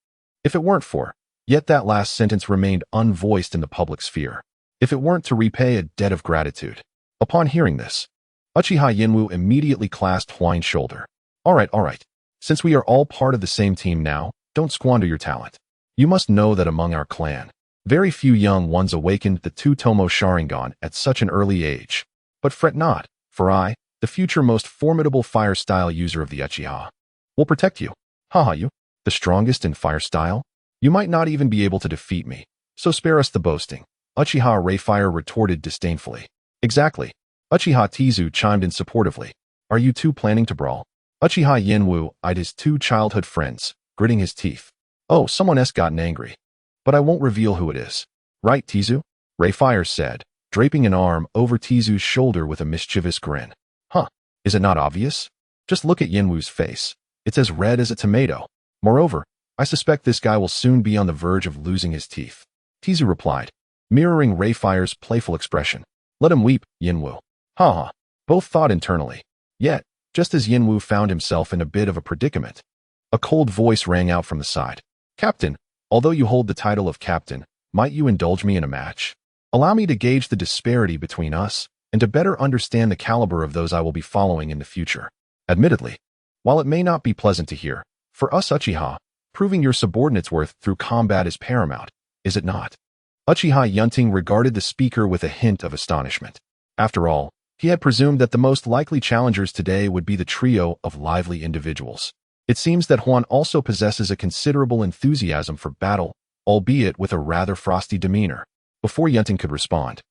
If it weren't for, yet that last sentence remained unvoiced in the public sphere. If it weren't to repay a debt of gratitude. Upon hearing this, Uchiha Yinwu immediately clasped Huayin's shoulder. Alright. Since we are all part of the same team now, don't squander your talent. You must know that among our clan, very few young ones awakened the 2 Tomo Sharingan at such an early age. But fret not, for I, the future most formidable fire style user of the Uchiha, will protect you. Haha, you, the strongest in fire style? You might not even be able to defeat me, so spare us the boasting. Uchiha Rayfire retorted disdainfully. Exactly. Uchiha Tizu chimed in supportively. Are you two planning to brawl? Uchiha Yinwu eyed his 2 childhood friends, gritting his teeth. Oh, someone else gotten angry. But I won't reveal who it is. Right, Tizu? Rayfire said, draping an arm over Tizu's shoulder with a mischievous grin. Huh, is it not obvious? Just look at Yinwu's face. It's as red as a tomato. Moreover, I suspect this guy will soon be on the verge of losing his teeth. Tizu replied, mirroring Rayfire's playful expression. Let him weep, Yinwu. Ha. Both thought internally. Yet, just as Yinwu found himself in a bit of a predicament, a cold voice rang out from the side. Captain, although you hold the title of captain, might you indulge me in a match? Allow me to gauge the disparity between us and to better understand the caliber of those I will be following in the future. Admittedly, while it may not be pleasant to hear, for us Uchiha, proving your subordinate's worth through combat is paramount, is it not? Uchiha Yun Ting regarded the speaker with a hint of astonishment. After all, he had presumed that the most likely challengers today would be the trio of lively individuals. It seems that Huan also possesses a considerable enthusiasm for battle, albeit with a rather frosty demeanor. Before Yun Ting could respond,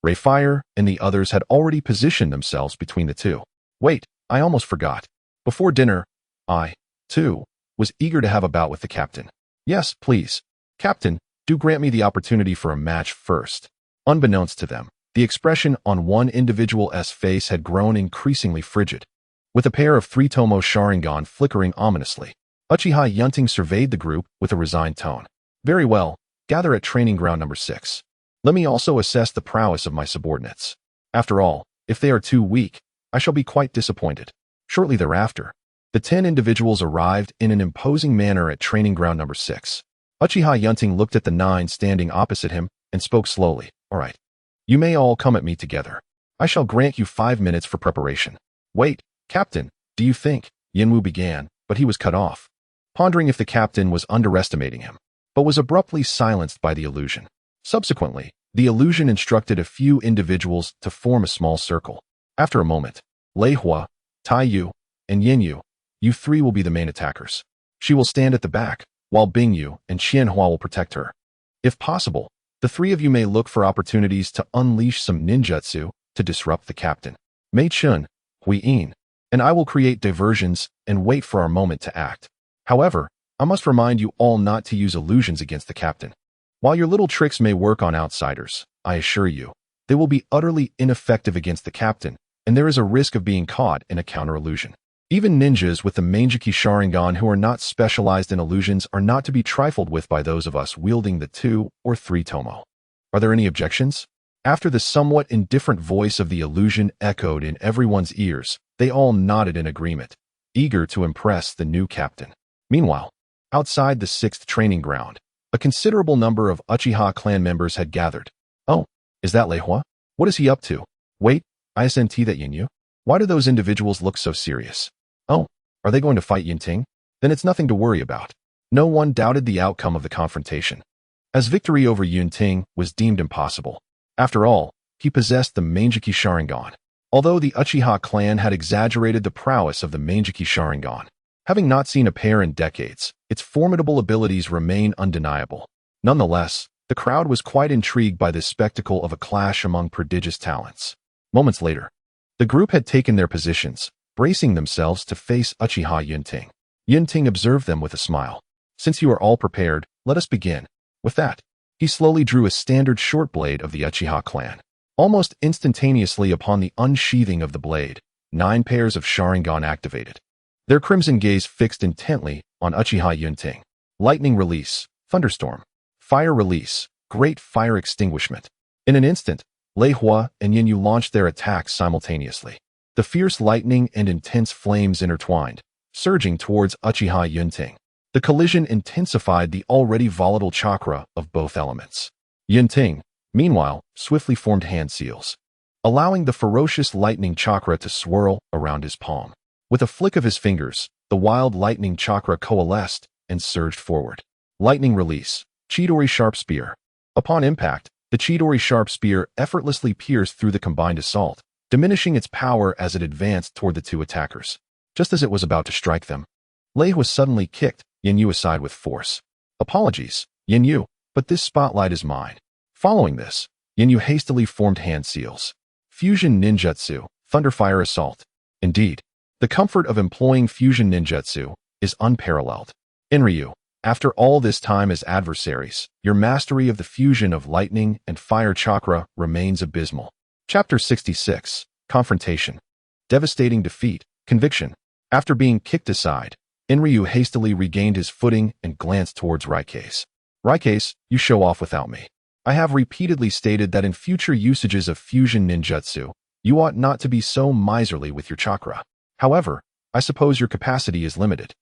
Ray Fire and the others had already positioned themselves between the two. Wait, I almost forgot. Before dinner, I, too, was eager to have a bout with the captain. Yes, please. Captain, do grant me the opportunity for a match first. Unbeknownst to them, the expression on one individual's face had grown increasingly frigid, with a pair of three-tomo Sharingan flickering ominously. Uchiha Yun Ting surveyed the group with a resigned tone. Very well, gather at training ground number 6. Let me also assess the prowess of my subordinates. After all, if they are too weak, I shall be quite disappointed. Shortly thereafter, the 10 individuals arrived in an imposing manner at training ground number 6. Uchiha Yun Ting looked at the 9 standing opposite him and spoke slowly. All right. You may all come at me together. I shall grant you 5 minutes for preparation. Wait, Captain, do you think? Yinwu began, but he was cut off, pondering if the captain was underestimating him, but was abruptly silenced by the illusion. Subsequently, the illusion instructed a few individuals to form a small circle. After a moment, Lei Hua, Tai Yu, and Yin Yu, you 3 will be the main attackers. She will stand at the back, while Bing Yu and Qian Hua will protect her. If possible, the 3 of you may look for opportunities to unleash some ninjutsu to disrupt the captain. Mei Chun, Hui Yin, and I will create diversions and wait for our moment to act. However, I must remind you all not to use illusions against the captain. While your little tricks may work on outsiders, I assure you, they will be utterly ineffective against the captain, and there is a risk of being caught in a counter-illusion. Even ninjas with the Manjiki Sharingan who are not specialized in illusions are not to be trifled with by those of us wielding the 2 or 3 tomo. Are there any objections? After the somewhat indifferent voice of the illusion echoed in everyone's ears, they all nodded in agreement, eager to impress the new captain. Meanwhile, outside the 6th training ground, a considerable number of Uchiha clan members had gathered. Oh, is that Lei Hua? What is he up to? Wait, isn't that Yin Yu? Why do those individuals look so serious? Oh, are they going to fight Yun Ting? Then it's nothing to worry about. No one doubted the outcome of the confrontation, as victory over Yun Ting was deemed impossible. After all, he possessed the Manjiki Sharingan. Although the Uchiha clan had exaggerated the prowess of the Manjiki Sharingan, having not seen a pair in decades, its formidable abilities remain undeniable. Nonetheless, the crowd was quite intrigued by this spectacle of a clash among prodigious talents. Moments later, the group had taken their positions, bracing themselves to face Uchiha Yun Ting. Yun Ting observed them with a smile. Since you are all prepared, let us begin. With that, he slowly drew a standard short blade of the Uchiha clan. Almost instantaneously upon the unsheathing of the blade, 9 pairs of Sharingan activated, their crimson gaze fixed intently on Uchiha Yun Ting. Lightning release, thunderstorm, fire release, great fire extinguishment. In an instant, Lei Hua and Yin Yu launched their attacks simultaneously. The fierce lightning and intense flames intertwined, surging towards Uchiha Yun Ting. The collision intensified the already volatile chakra of both elements. Yun Ting, meanwhile, swiftly formed hand seals, allowing the ferocious lightning chakra to swirl around his palm. With a flick of his fingers, the wild lightning chakra coalesced and surged forward. Lightning release, Chidori Sharp Spear. Upon impact, the Chidori Sharp Spear effortlessly pierced through the combined assault, diminishing its power as it advanced toward the 2 attackers. Just as it was about to strike them, Lei was suddenly kicked Yin Yu aside with force. Apologies, Yin Yu, but this spotlight is mine. Following this, Yin Yu hastily formed hand seals. Fusion Ninjutsu, Thunderfire Assault. Indeed, the comfort of employing fusion ninjutsu is unparalleled. Inryu, after all this time as adversaries, your mastery of the fusion of lightning and fire chakra remains abysmal. Chapter 66, Confrontation. Devastating defeat, conviction. After being kicked aside, Inryu hastily regained his footing and glanced towards Raikase. Raikase, you show off without me. I have repeatedly stated that in future usages of fusion ninjutsu, you ought not to be so miserly with your chakra. However, I suppose your capacity is limited.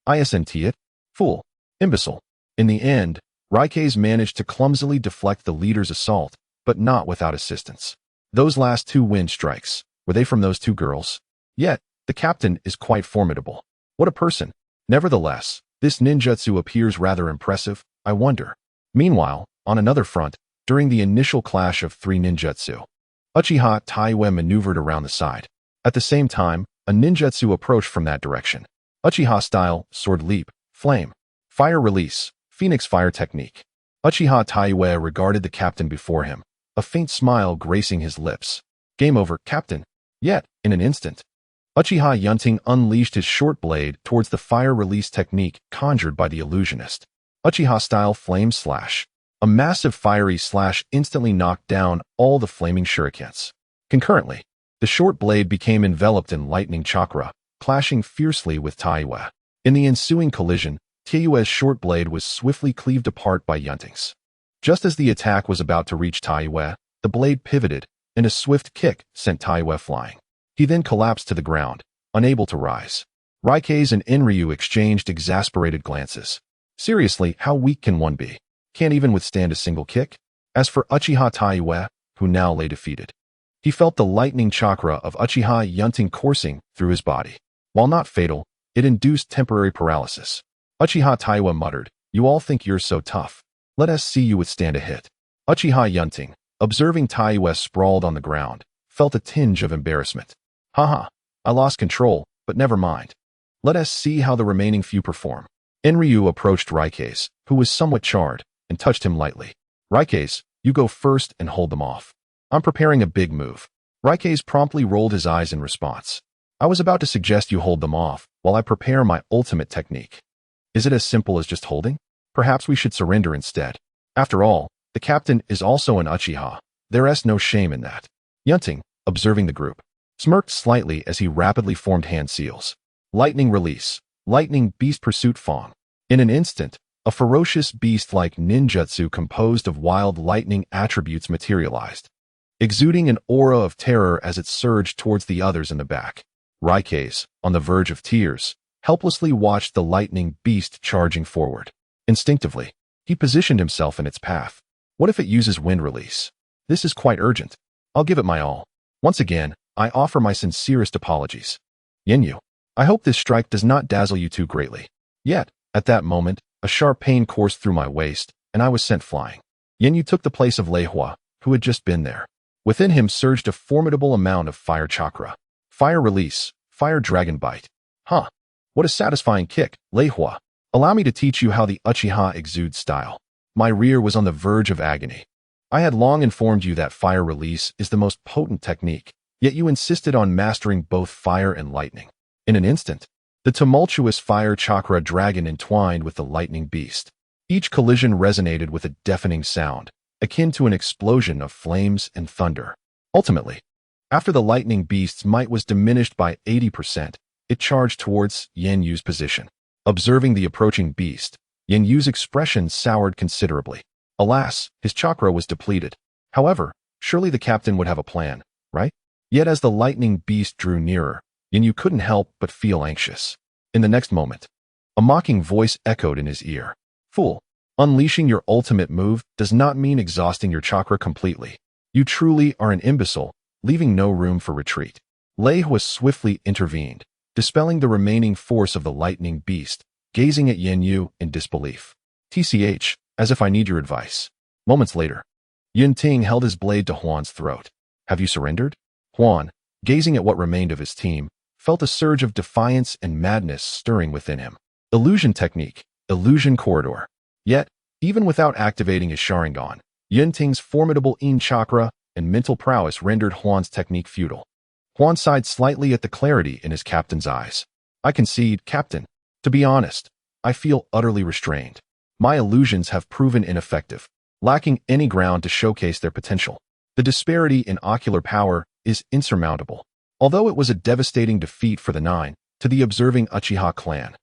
Isn't it? Fool. Imbecile. In the end, Raikase managed to clumsily deflect the leader's assault, but not without assistance. Those last two wind strikes, were they from those two girls? Yet, the captain is quite formidable. What a person. Nevertheless, this ninjutsu appears rather impressive, I wonder. Meanwhile, on another front, during the initial clash of three ninjutsu, Uchiha Taiwe maneuvered around the side. At the same time, a ninjutsu approached from that direction. Uchiha style, sword leap, flame, fire release, phoenix fire technique. Uchiha Taiwe regarded the captain before him, a faint smile gracing his lips. Game over, captain. Yet, in an instant, Uchiha Yun Ting unleashed his short blade towards the fire release technique conjured by the illusionist. Uchiha style flame slash. A massive fiery slash instantly knocked down all the flaming shurikens. Concurrently, the short blade became enveloped in lightning chakra, clashing fiercely with Taiwe. In the ensuing collision, Taiwe's short blade was swiftly cleaved apart by Yun Ting's. Just as the attack was about to reach Taiwe, the blade pivoted, and a swift kick sent Taiwe flying. He then collapsed to the ground, unable to rise. Raikes and Enryu exchanged exasperated glances. Seriously, how weak can one be? Can't even withstand a single kick? As for Uchiha Taiwe, who now lay defeated, he felt the lightning chakra of Uchiha Yun Ting coursing through his body. While not fatal, it induced temporary paralysis. Uchiha Taiwe muttered, "You all think you're so tough. Let us see you withstand a hit." Uchiha Yun Ting, observing Taiwe sprawled on the ground, felt a tinge of embarrassment. Haha, I lost control, but never mind. Let us see how the remaining few perform. Enryu approached Raikes, who was somewhat charred, and touched him lightly. Raikes, you go first and hold them off. I'm preparing a big move. Raikes promptly rolled his eyes in response. I was about to suggest you hold them off while I prepare my ultimate technique. Is it as simple as just holding? Perhaps we should surrender instead. After all, the captain is also an Uchiha. There's no shame in that. Yun Ting, observing the group, smirked slightly as he rapidly formed hand seals. Lightning release. Lightning beast pursuit Fong. In an instant, a ferocious beast-like ninjutsu composed of wild lightning attributes materialized, exuding an aura of terror as it surged towards the others in the back. Raikes, on the verge of tears, helplessly watched the lightning beast charging forward. Instinctively, he positioned himself in its path. What if it uses wind release? This is quite urgent. I'll give it my all. Once again, I offer my sincerest apologies. Yenyu, I hope this strike does not dazzle you too greatly. Yet, at that moment, a sharp pain coursed through my waist, and I was sent flying. Yenyu took the place of Lei Hua, who had just been there. Within him surged a formidable amount of fire chakra. Fire release, fire dragon bite. Huh. What a satisfying kick, Lei Hua. Allow me to teach you how the Uchiha exudes style. My rear was on the verge of agony. I had long informed you that fire release is the most potent technique, yet you insisted on mastering both fire and lightning. In an instant, the tumultuous fire chakra dragon entwined with the lightning beast. Each collision resonated with a deafening sound, akin to an explosion of flames and thunder. Ultimately, after the lightning beast's might was diminished by 80%, it charged towards Yenyu's position. Observing the approaching beast, Yenyu's expression soured considerably. Alas, his chakra was depleted. However, surely the captain would have a plan, right? Yet as the lightning beast drew nearer, Yenyu couldn't help but feel anxious. In the next moment, a mocking voice echoed in his ear. Fool, unleashing your ultimate move does not mean exhausting your chakra completely. You truly are an imbecile, leaving no room for retreat. Lei Hua swiftly intervened, dispelling the remaining force of the lightning beast, gazing at Yenyu in disbelief. TCH, as if I need your advice. Moments later, Yun Ting held his blade to Huan's throat. Have you surrendered? Huan, gazing at what remained of his team, felt a surge of defiance and madness stirring within him. Illusion technique, illusion corridor. Yet, even without activating his Sharingan, Yun Ting's formidable Yin chakra and mental prowess rendered Huan's technique futile. Huan sighed slightly at the clarity in his captain's eyes. I concede, Captain. To be honest, I feel utterly restrained. My illusions have proven ineffective, lacking any ground to showcase their potential. The disparity in ocular power is insurmountable. Although it was a devastating defeat for the 9, to the observing Uchiha clan,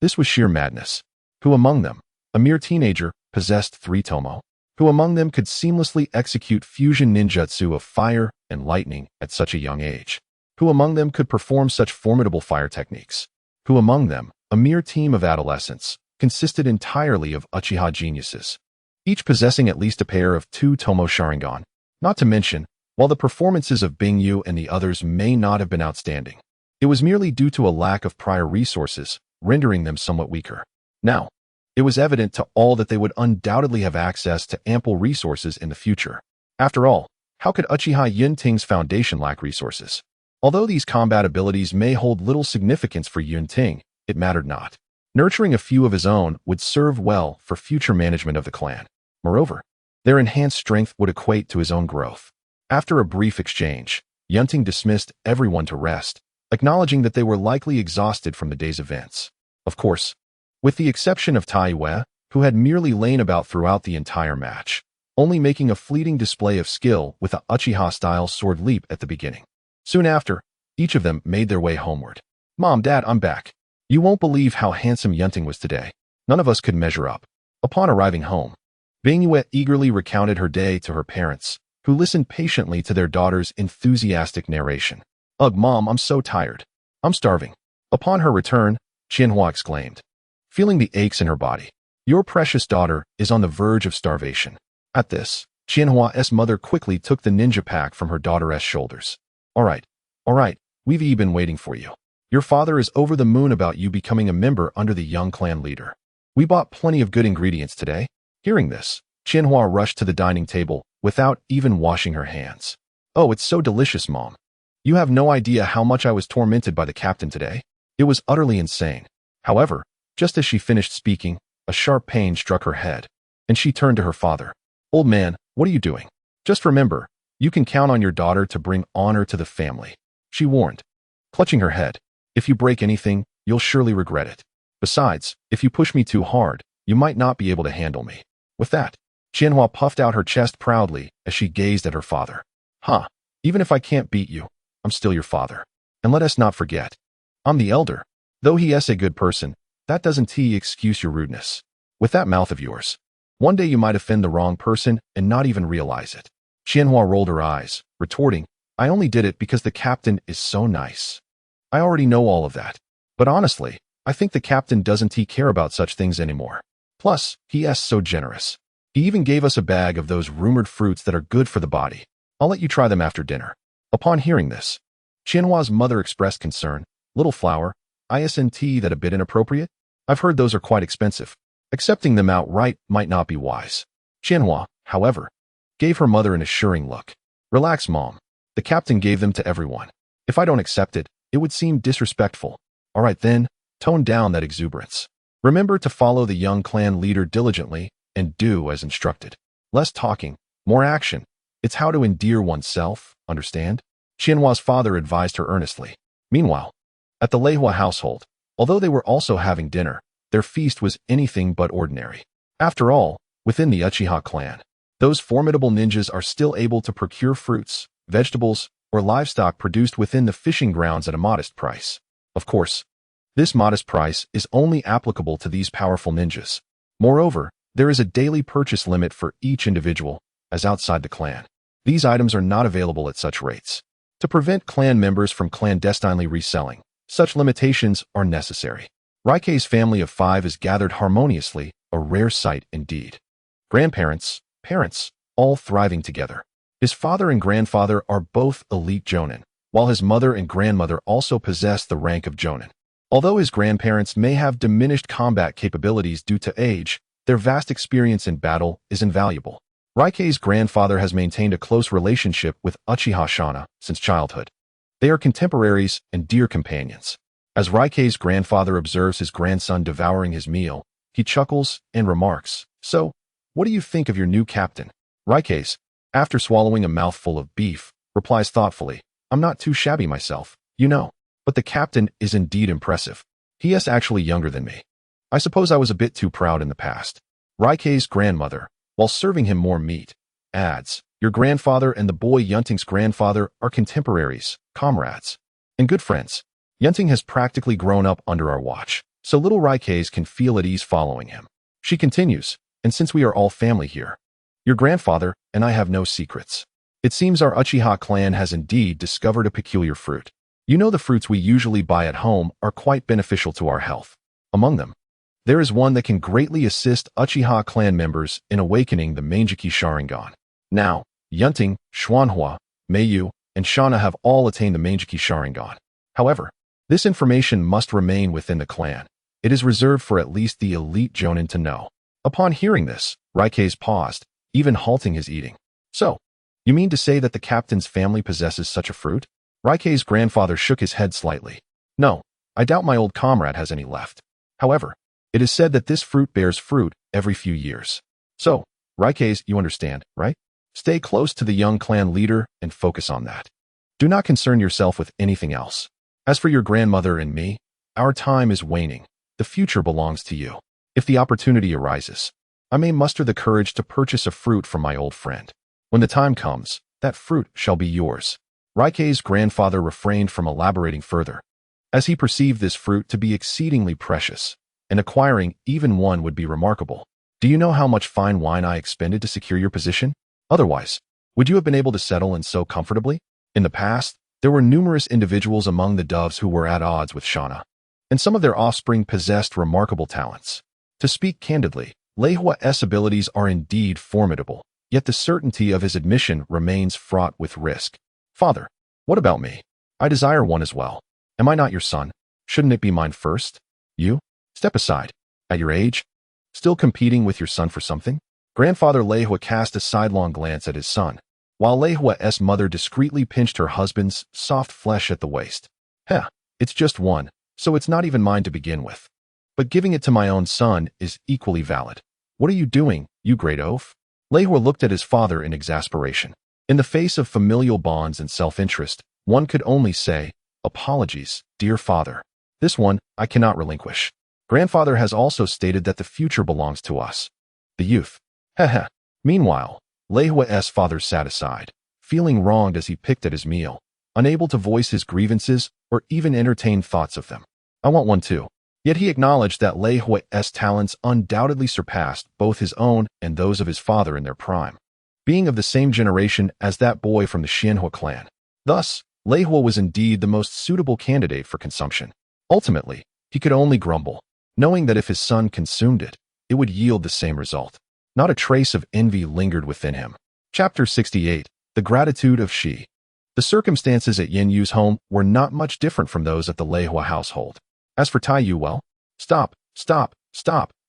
this was sheer madness. Who among them, a mere teenager, possessed 3 tomo? Who among them could seamlessly execute fusion ninjutsu of fire and lightning at such a young age? Who among them could perform such formidable fire techniques? Who among them, a mere team of adolescents, consisted entirely of Uchiha geniuses, each possessing at least a pair of 2 tomo Sharingan? Not to mention, while the performances of Bingyu and the others may not have been outstanding, it was merely due to a lack of prior resources, rendering them somewhat weaker. Now, it was evident to all that they would undoubtedly have access to ample resources in the future. After all, how could Uchiha Yun Ting's foundation lack resources? Although these combat abilities may hold little significance for Yun Ting, it mattered not. Nurturing a few of his own would serve well for future management of the clan. Moreover, their enhanced strength would equate to his own growth. After a brief exchange, Yun Ting dismissed everyone to rest, acknowledging that they were likely exhausted from the day's events. Of course, with the exception of Tai Yue, who had merely lain about throughout the entire match, only making a fleeting display of skill with a Uchiha-style sword leap at the beginning. Soon after, each of them made their way homeward. "Mom, Dad, I'm back. You won't believe how handsome Yun Ting was today. None of us could measure up." Upon arriving home, Bingyu eagerly recounted her day to her parents, who listened patiently to their daughter's enthusiastic narration. "Ugh, Mom, I'm so tired. I'm starving." Upon her return, Qianhua exclaimed, feeling the aches in her body. "Your precious daughter is on the verge of starvation." At this, Qianhua's mother quickly took the ninja pack from her daughter's shoulders. All right, we've been waiting for you. Your father is over the moon about you becoming a member under the young clan leader. We bought plenty of good ingredients today." Hearing this, Qianhua rushed to the dining table without even washing her hands. "Oh, it's so delicious, Mom. You have no idea how much I was tormented by the captain today. It was utterly insane." However, just as she finished speaking, a sharp pain struck her head, and she turned to her father. "Old man, what are you doing? Just remember, you can count on your daughter to bring honor to the family," she warned, clutching her head. "If you break anything, you'll surely regret it. Besides, if you push me too hard, you might not be able to handle me." With that, Qianhua puffed out her chest proudly as she gazed at her father. "Huh, even if I can't beat you, I'm still your father. And let us not forget, I'm the elder. Though he is a good person, that doesn't excuse your rudeness. With that mouth of yours, one day you might offend the wrong person and not even realize it." Qianhua rolled her eyes, retorting, "I only did it because the captain is so nice. I already know all of that. But honestly, I think the captain doesn't care about such things anymore. Plus, he is so generous. He even gave us a bag of those rumored fruits that are good for the body. I'll let you try them after dinner." Upon hearing this, Qianhua's mother expressed concern. "Little flower, isn't that a bit inappropriate? I've heard those are quite expensive. Accepting them outright might not be wise." Qianhua, however, gave her mother an assuring look. "Relax, Mom. The captain gave them to everyone. If I don't accept it, it would seem disrespectful. All right then, tone down that exuberance. Remember to follow the young clan leader diligently and do as instructed. Less talking, more action. It's how to endear oneself, understand?" Qianhua's father advised her earnestly. Meanwhile, at the Leihua household, although they were also having dinner, their feast was anything but ordinary. After all, within the Uchiha clan, those formidable ninjas are still able to procure fruits, vegetables, or livestock produced within the fishing grounds at a modest price. Of course, this modest price is only applicable to these powerful ninjas. Moreover, there is a daily purchase limit for each individual, as outside the clan. These items are not available at such rates. To prevent clan members from clandestinely reselling, such limitations are necessary. Raikei's family of 5 is gathered harmoniously, a rare sight indeed. Grandparents, parents, all thriving together. His father and grandfather are both elite jonin, while his mother and grandmother also possess the rank of jonin. Although his grandparents may have diminished combat capabilities due to age, their vast experience in battle is invaluable. Raikei's grandfather has maintained a close relationship with Uchiha Shana since childhood. They are contemporaries and dear companions. As Raikei's grandfather observes his grandson devouring his meal, he chuckles and remarks, "So, what do you think of your new captain?" Raikei's, after swallowing a mouthful of beef, replies thoughtfully, "I'm not too shabby myself, you know. But the captain is indeed impressive. He is actually younger than me. I suppose I was a bit too proud in the past." Raikei's grandmother, while serving him more meat, adds, "Your grandfather and the boy Yun Ting's grandfather are contemporaries, comrades, and good friends. Yun Ting has practically grown up under our watch, so little Raikei's can feel at ease following him." She continues, "And since we are all family here, your grandfather and I have no secrets. It seems our Uchiha clan has indeed discovered a peculiar fruit. You know the fruits we usually buy at home are quite beneficial to our health. Among them, there is one that can greatly assist Uchiha clan members in awakening the Mangeki Sharingan. Now, Yun Ting, Xuanhua, Meiyu, and Shana have all attained the Meijiki Sharingan. However, this information must remain within the clan. It is reserved for at least the elite Jonin to know. Upon hearing this, Raikes paused, even halting his eating. So, you mean to say that the captain's family possesses such a fruit? Raikes' grandfather shook his head slightly. No, I doubt my old comrade has any left. However, it is said that this fruit bears fruit every few years. So, Raikes, you understand, right? Stay close to the young clan leader and focus on that. Do not concern yourself with anything else. As for your grandmother and me, our time is waning. The future belongs to you. If the opportunity arises, I may muster the courage to purchase a fruit from my old friend. When the time comes, that fruit shall be yours. Raikes' grandfather refrained from elaborating further, as he perceived this fruit to be exceedingly precious, and acquiring even one would be remarkable. Do you know how much fine wine I expended to secure your position? Otherwise, would you have been able to settle in so comfortably? In the past, there were numerous individuals among the doves who were at odds with Shana, and some of their offspring possessed remarkable talents. To speak candidly, Lei Hua's abilities are indeed formidable, yet the certainty of his admission remains fraught with risk. Father, what about me? I desire one as well. Am I not your son? Shouldn't it be mine first? You? Step aside. At your age? Still competing with your son for something? Grandfather Lei Hua cast a sidelong glance at his son, while Lei Hua's mother discreetly pinched her husband's soft flesh at the waist. Heh, it's just one, so it's not even mine to begin with. But giving it to my own son is equally valid. What are you doing, you great oaf? Lei Hua looked at his father in exasperation. In the face of familial bonds and self-interest, one could only say, apologies, dear father. This one, I cannot relinquish. Grandfather has also stated that the future belongs to us. The youth. Heh. Meanwhile, Lei Hua's father sat aside, feeling wronged as he picked at his meal, unable to voice his grievances or even entertain thoughts of them. I want one too. Yet he acknowledged that Lei Hua's talents undoubtedly surpassed both his own and those of his father in their prime, being of the same generation as that boy from the Xianhua clan. Thus, Lei Hua was indeed the most suitable candidate for consumption. Ultimately, he could only grumble, knowing that if his son consumed it, it would yield the same result. Not a trace of envy lingered within him. Chapter 68. The Gratitude of Shi. The circumstances at Yin Yu's home were not much different from those at the Lei Hua household. As for Tai Yu, well, stop,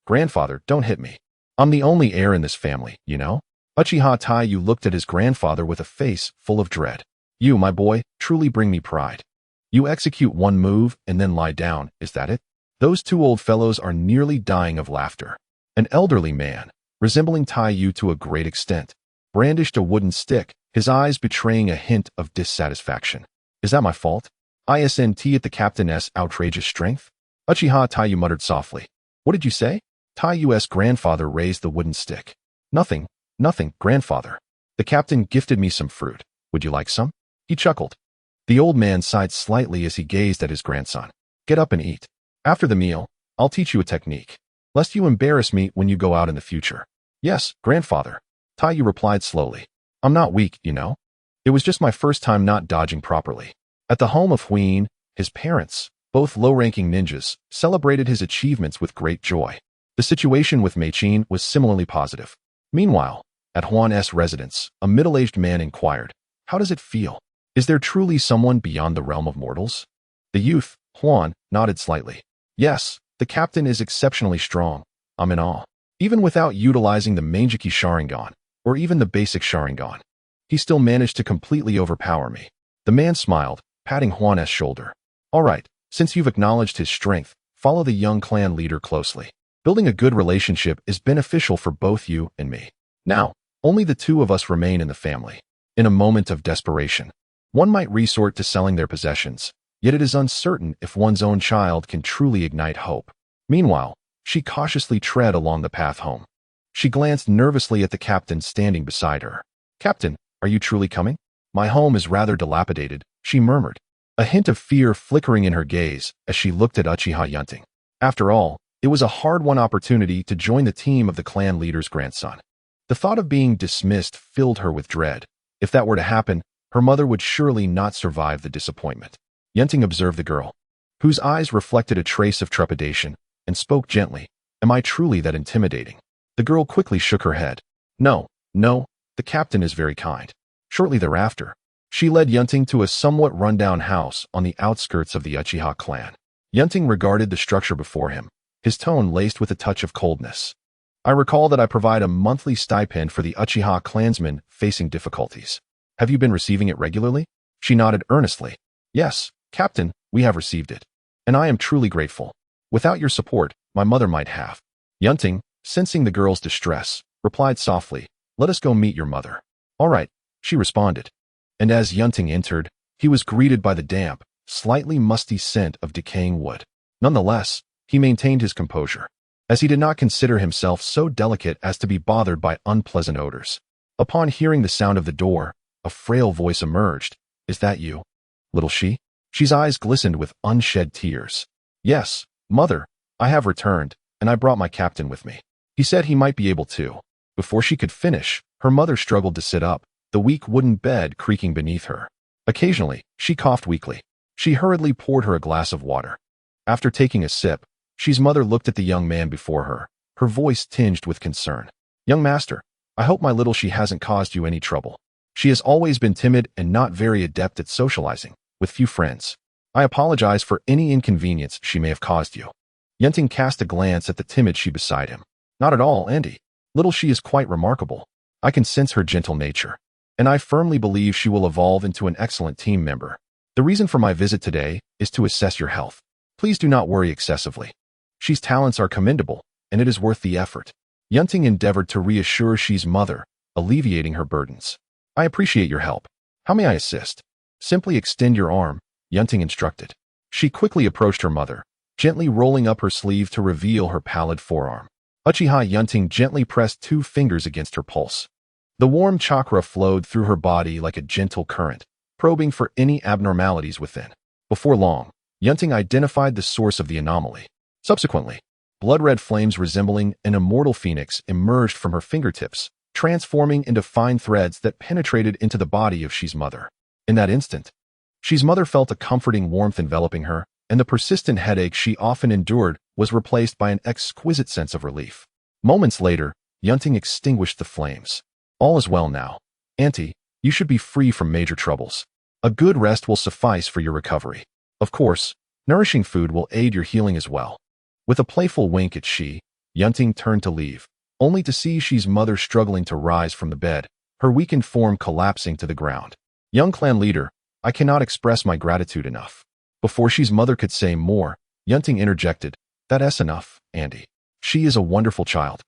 grandfather, don't hit me. I'm the only heir in this family, you know? Uchiha Tai Yu looked at his grandfather with a face full of dread. You, my boy, truly bring me pride. You execute one move and then lie down, is that it? Those two old fellows are nearly dying of laughter. An elderly man, resembling Tai Yu to a great extent, brandished a wooden stick, his eyes betraying a hint of dissatisfaction. Is that my fault? ISNT at the captain's outrageous strength? Uchiha Tai Yu muttered softly. What did you say? Tai Yu's grandfather raised the wooden stick. Nothing, grandfather. The captain gifted me some fruit. Would you like some? He chuckled. The old man sighed slightly as he gazed at his grandson. Get up and eat. After the meal, I'll teach you a technique, lest you embarrass me when you go out in the future. Yes, grandfather. Tai Yu replied slowly. I'm not weak, you know. It was just my first time not dodging properly. At the home of Huin, his parents, both low-ranking ninjas, celebrated his achievements with great joy. The situation with Mei Qin was similarly positive. Meanwhile, at Huan's residence, a middle-aged man inquired, how does it feel? Is there truly someone beyond the realm of mortals? The youth, Huan, nodded slightly. Yes, the captain is exceptionally strong. I'm in awe. Even without utilizing the Meijiki Sharingan, or even the basic Sharingan, he still managed to completely overpower me. The man smiled, patting Huan's shoulder. All right, since you've acknowledged his strength, follow the young clan leader closely. Building a good relationship is beneficial for both you and me. Now, only the two of us remain in the family. In a moment of desperation, one might resort to selling their possessions, yet it is uncertain if one's own child can truly ignite hope. Meanwhile, she cautiously tread along the path home. She glanced nervously at the captain standing beside her. Captain, are you truly coming? My home is rather dilapidated, she murmured, a hint of fear flickering in her gaze as she looked at Uchiha Yun Ting. After all, it was a hard-won opportunity to join the team of the clan leader's grandson. The thought of being dismissed filled her with dread. If that were to happen, her mother would surely not survive the disappointment. Yun Ting observed the girl, whose eyes reflected a trace of trepidation, and spoke gently. Am I truly that intimidating? The girl quickly shook her head. No, The captain is very kind. Shortly thereafter, she led Yun Ting to a somewhat rundown house on the outskirts of the Uchiha clan. Yun Ting regarded the structure before him, his tone laced with a touch of coldness. I recall that I provide a monthly stipend for the Uchiha clansmen facing difficulties. Have you been receiving it regularly? She nodded earnestly. Yes, Captain, we have received it. And I am truly grateful. Without your support, my mother might have. Yun Ting, sensing the girl's distress, replied softly, let us go meet your mother. All right, she responded. And as Yun Ting entered, he was greeted by the damp, slightly musty scent of decaying wood. Nonetheless, he maintained his composure, as he did not consider himself so delicate as to be bothered by unpleasant odors. Upon hearing the sound of the door, a frail voice emerged. Is that you, little she? She's eyes glistened with unshed tears. Yes, mother, I have returned, and I brought my captain with me. He said he might be able to. Before she could finish, her mother struggled to sit up, the weak wooden bed creaking beneath her. Occasionally, she coughed weakly. She hurriedly poured her a glass of water. After taking a sip, she's mother looked at the young man before her voice tinged with concern. Young master, I hope my little she hasn't caused you any trouble. She has always been timid and not very adept at socializing, with few friends. I apologize for any inconvenience she may have caused you. Yun Ting cast a glance at the timid she beside him. Not at all, Andy. Little she is quite remarkable. I can sense her gentle nature, and I firmly believe she will evolve into an excellent team member. The reason for my visit today is to assess your health. Please do not worry excessively. She's talents are commendable, and it is worth the effort. Yun Ting endeavored to reassure she's mother, alleviating her burdens. I appreciate your help. How may I assist? Simply extend your arm, Yun Ting instructed. She quickly approached her mother, gently rolling up her sleeve to reveal her pallid forearm. Uchiha Yun Ting gently pressed 2 fingers against her pulse. The warm chakra flowed through her body like a gentle current, probing for any abnormalities within. Before long, Yun Ting identified the source of the anomaly. Subsequently, blood-red flames resembling an immortal phoenix emerged from her fingertips, transforming into fine threads that penetrated into the body of She's mother. In that instant, She's mother felt a comforting warmth enveloping her, and the persistent headache she often endured was replaced by an exquisite sense of relief. Moments later, Yun Ting extinguished the flames. All is well now. Auntie, you should be free from major troubles. A good rest will suffice for your recovery. Of course, nourishing food will aid your healing as well. With a playful wink at She, Yun Ting turned to leave, only to see She's mother struggling to rise from the bed, her weakened form collapsing to the ground. Young clan leader, I cannot express my gratitude enough. Before She's mother could say more, Yun Ting interjected, That's enough, Andy. She is a wonderful child.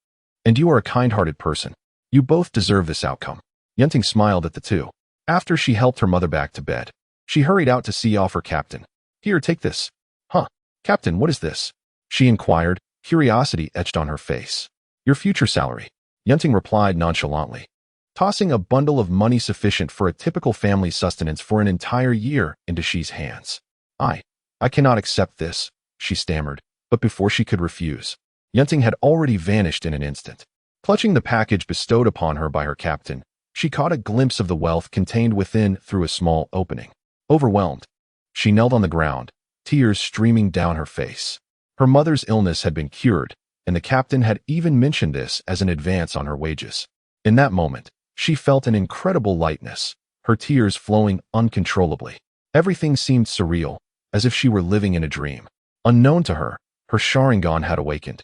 And you are a kind-hearted person. You both deserve this outcome. Yun Ting smiled at the two. After she helped her mother back to bed, she hurried out to see off her captain. Here, take this. Huh, Captain, what is this? She inquired, curiosity etched on her face. Your future salary, Yun Ting replied nonchalantly, tossing a bundle of money sufficient for a typical family sustenance for an entire year into She's hands. I cannot accept this, she stammered, but before she could refuse, Yun Ting had already vanished in an instant. Clutching the package bestowed upon her by her captain, she caught a glimpse of the wealth contained within through a small opening. Overwhelmed, she knelt on the ground, tears streaming down her face. Her mother's illness had been cured, and the captain had even mentioned this as an advance on her wages. In that moment, she felt an incredible lightness, her tears flowing uncontrollably. Everything seemed surreal, as if she were living in a dream. Unknown to her, her Sharingan had awakened,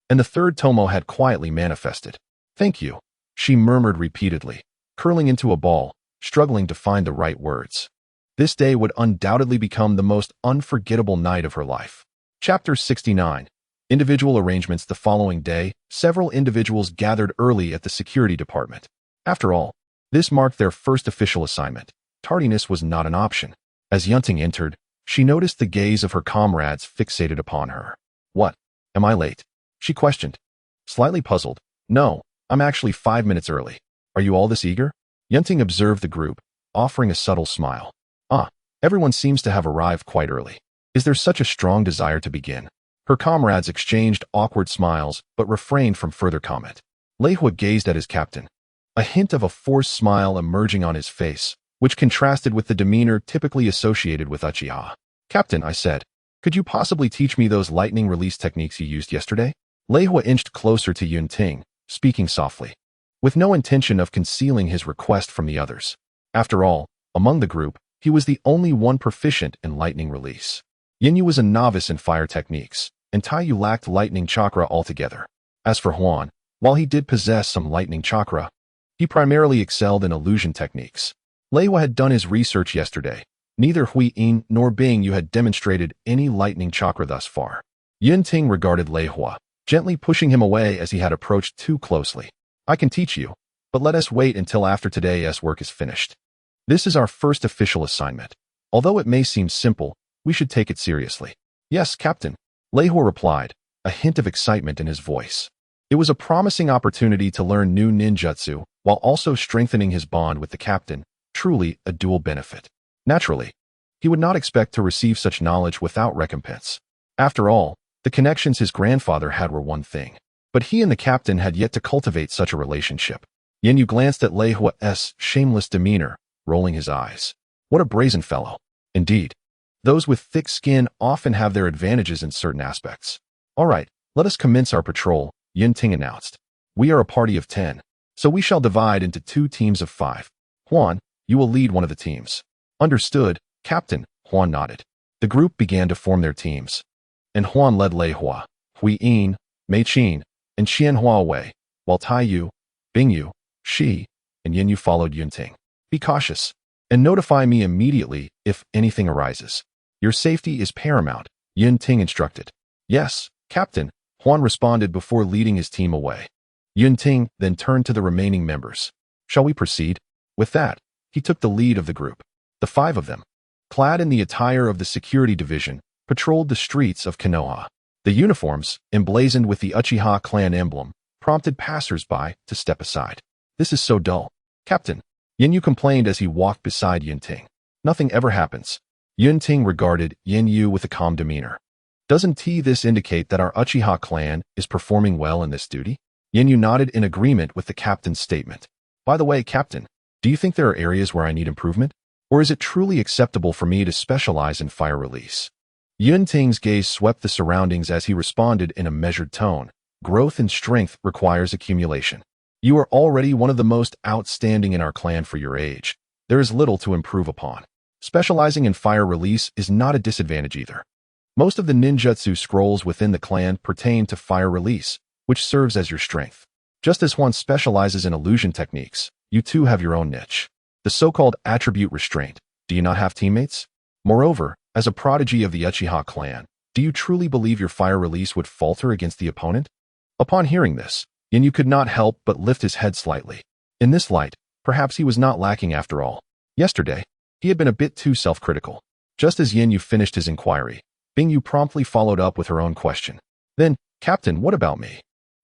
and the third Tomo had quietly manifested. Thank you, she murmured repeatedly, curling into a ball, struggling to find the right words. This day would undoubtedly become the most unforgettable night of her life. Chapter 69. Individual arrangements. The following day, several individuals gathered early at the security department. After all, this marked their first official assignment. Tardiness was not an option. As Yun Ting entered, she noticed the gaze of her comrades fixated upon her. What? Am I late? She questioned. Slightly puzzled. No, I'm actually 5 minutes early. Are you all this eager? Yun Ting observed the group, offering a subtle smile. Everyone seems to have arrived quite early. Is there such a strong desire to begin? Her comrades exchanged awkward smiles, but refrained from further comment. Lei Hua gazed at his captain, a hint of a forced smile emerging on his face, which contrasted with the demeanor typically associated with Uchiha. Captain, I said, could you possibly teach me those lightning release techniques you used yesterday? Lei Hua inched closer to Yun Ting, speaking softly. with no intention of concealing his request from the others. After all, among the group, he was the only one proficient in lightning release. Yunyu was a novice in fire techniques, and Taiyu lacked lightning chakra altogether. As for Huan, while he did possess some lightning chakra, he primarily excelled in illusion techniques. Lei Hua had done his research yesterday. Neither Hui Yin nor Bing Yu had demonstrated any lightning chakra thus far. Yun Ting regarded Lei Hua, gently pushing him away as he had approached too closely. I can teach you, but let us wait until after today's work is finished. This is our first official assignment. Although it may seem simple, we should take it seriously. Yes, Captain, Lei Hua replied, a hint of excitement in his voice. It was a promising opportunity to learn new ninjutsu while also strengthening his bond with the captain, truly a dual benefit. Naturally, he would not expect to receive such knowledge without recompense. After all, the connections his grandfather had were one thing, but he and the captain had yet to cultivate such a relationship. Yunyu glanced at Lei Hua's shameless demeanor, rolling his eyes. What a brazen fellow. Indeed, those with thick skin often have their advantages in certain aspects. All right, let us commence our patrol, Yun Ting announced. We are a party of 10, so we shall divide into 2 teams of 5. Huan, you will lead one of the teams. Understood, Captain, Huan nodded. The group began to form their teams, and Huan led Lei Hua, Hui Yin, Mei Qin, and Qian Hua away, while Taiyu, Bing Yu, Shi, and Yunyu followed Yun Ting. Be cautious, and notify me immediately if anything arises. Your safety is paramount, Yun Ting instructed. Yes, Captain, Huan responded before leading his team away. Yun Ting then turned to the remaining members. Shall we proceed? With that, he took the lead of the group. The 5 of them, clad in the attire of the security division, patrolled the streets of Konoha. The uniforms, emblazoned with the Uchiha clan emblem, prompted passers-by to step aside. This is so dull. Captain, Yunyu complained as he walked beside Yun Ting. Nothing ever happens. Yun Ting regarded Yunyu with a calm demeanor. Doesn't this indicate that our Uchiha clan is performing well in this duty? Yunyu nodded in agreement with the captain's statement. By the way, Captain, do you think there are areas where I need improvement? Or is it truly acceptable for me to specialize in fire release? Yun Ting's gaze swept the surroundings as he responded in a measured tone. Growth and strength requires accumulation. You are already one of the most outstanding in our clan for your age. There is little to improve upon. Specializing in fire release is not a disadvantage either. Most of the ninjutsu scrolls within the clan pertain to fire release, which serves as your strength. Just as one specializes in illusion techniques, you too have your own niche. The so-called attribute restraint. Do you not have teammates? Moreover, as a prodigy of the Uchiha clan, do you truly believe your fire release would falter against the opponent? Upon hearing this, Yunyu could not help but lift his head slightly. In this light, perhaps he was not lacking after all. Yesterday, he had been a bit too self-critical. Just as Yunyu finished his inquiry, Bing Yu promptly followed up with her own question. Then, Captain, what about me?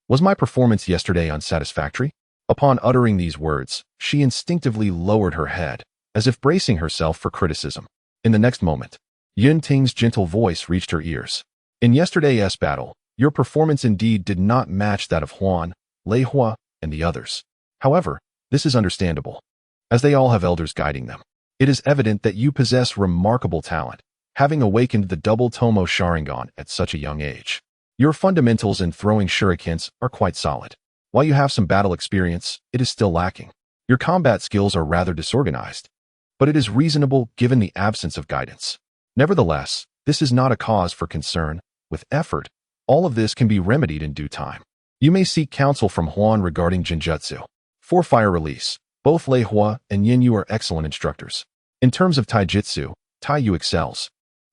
Was my performance yesterday unsatisfactory? Upon uttering these words, she instinctively lowered her head, as if bracing herself for criticism. In the next moment, Yun Ting's gentle voice reached her ears. In yesterday's battle, your performance indeed did not match that of Huan, Lei Hua, and the others. However, this is understandable, as they all have elders guiding them. It is evident that you possess remarkable talent, having awakened the double Tomo Sharingan at such a young age. Your fundamentals in throwing shurikens are quite solid. While you have some battle experience, it is still lacking. Your combat skills are rather disorganized, but it is reasonable given the absence of guidance. Nevertheless, this is not a cause for concern. With effort, all of this can be remedied in due time. You may seek counsel from Huan regarding Jinjutsu. For fire release, both Lei Hua and Yunyu are excellent instructors. In terms of Taijutsu, Taiyu excels.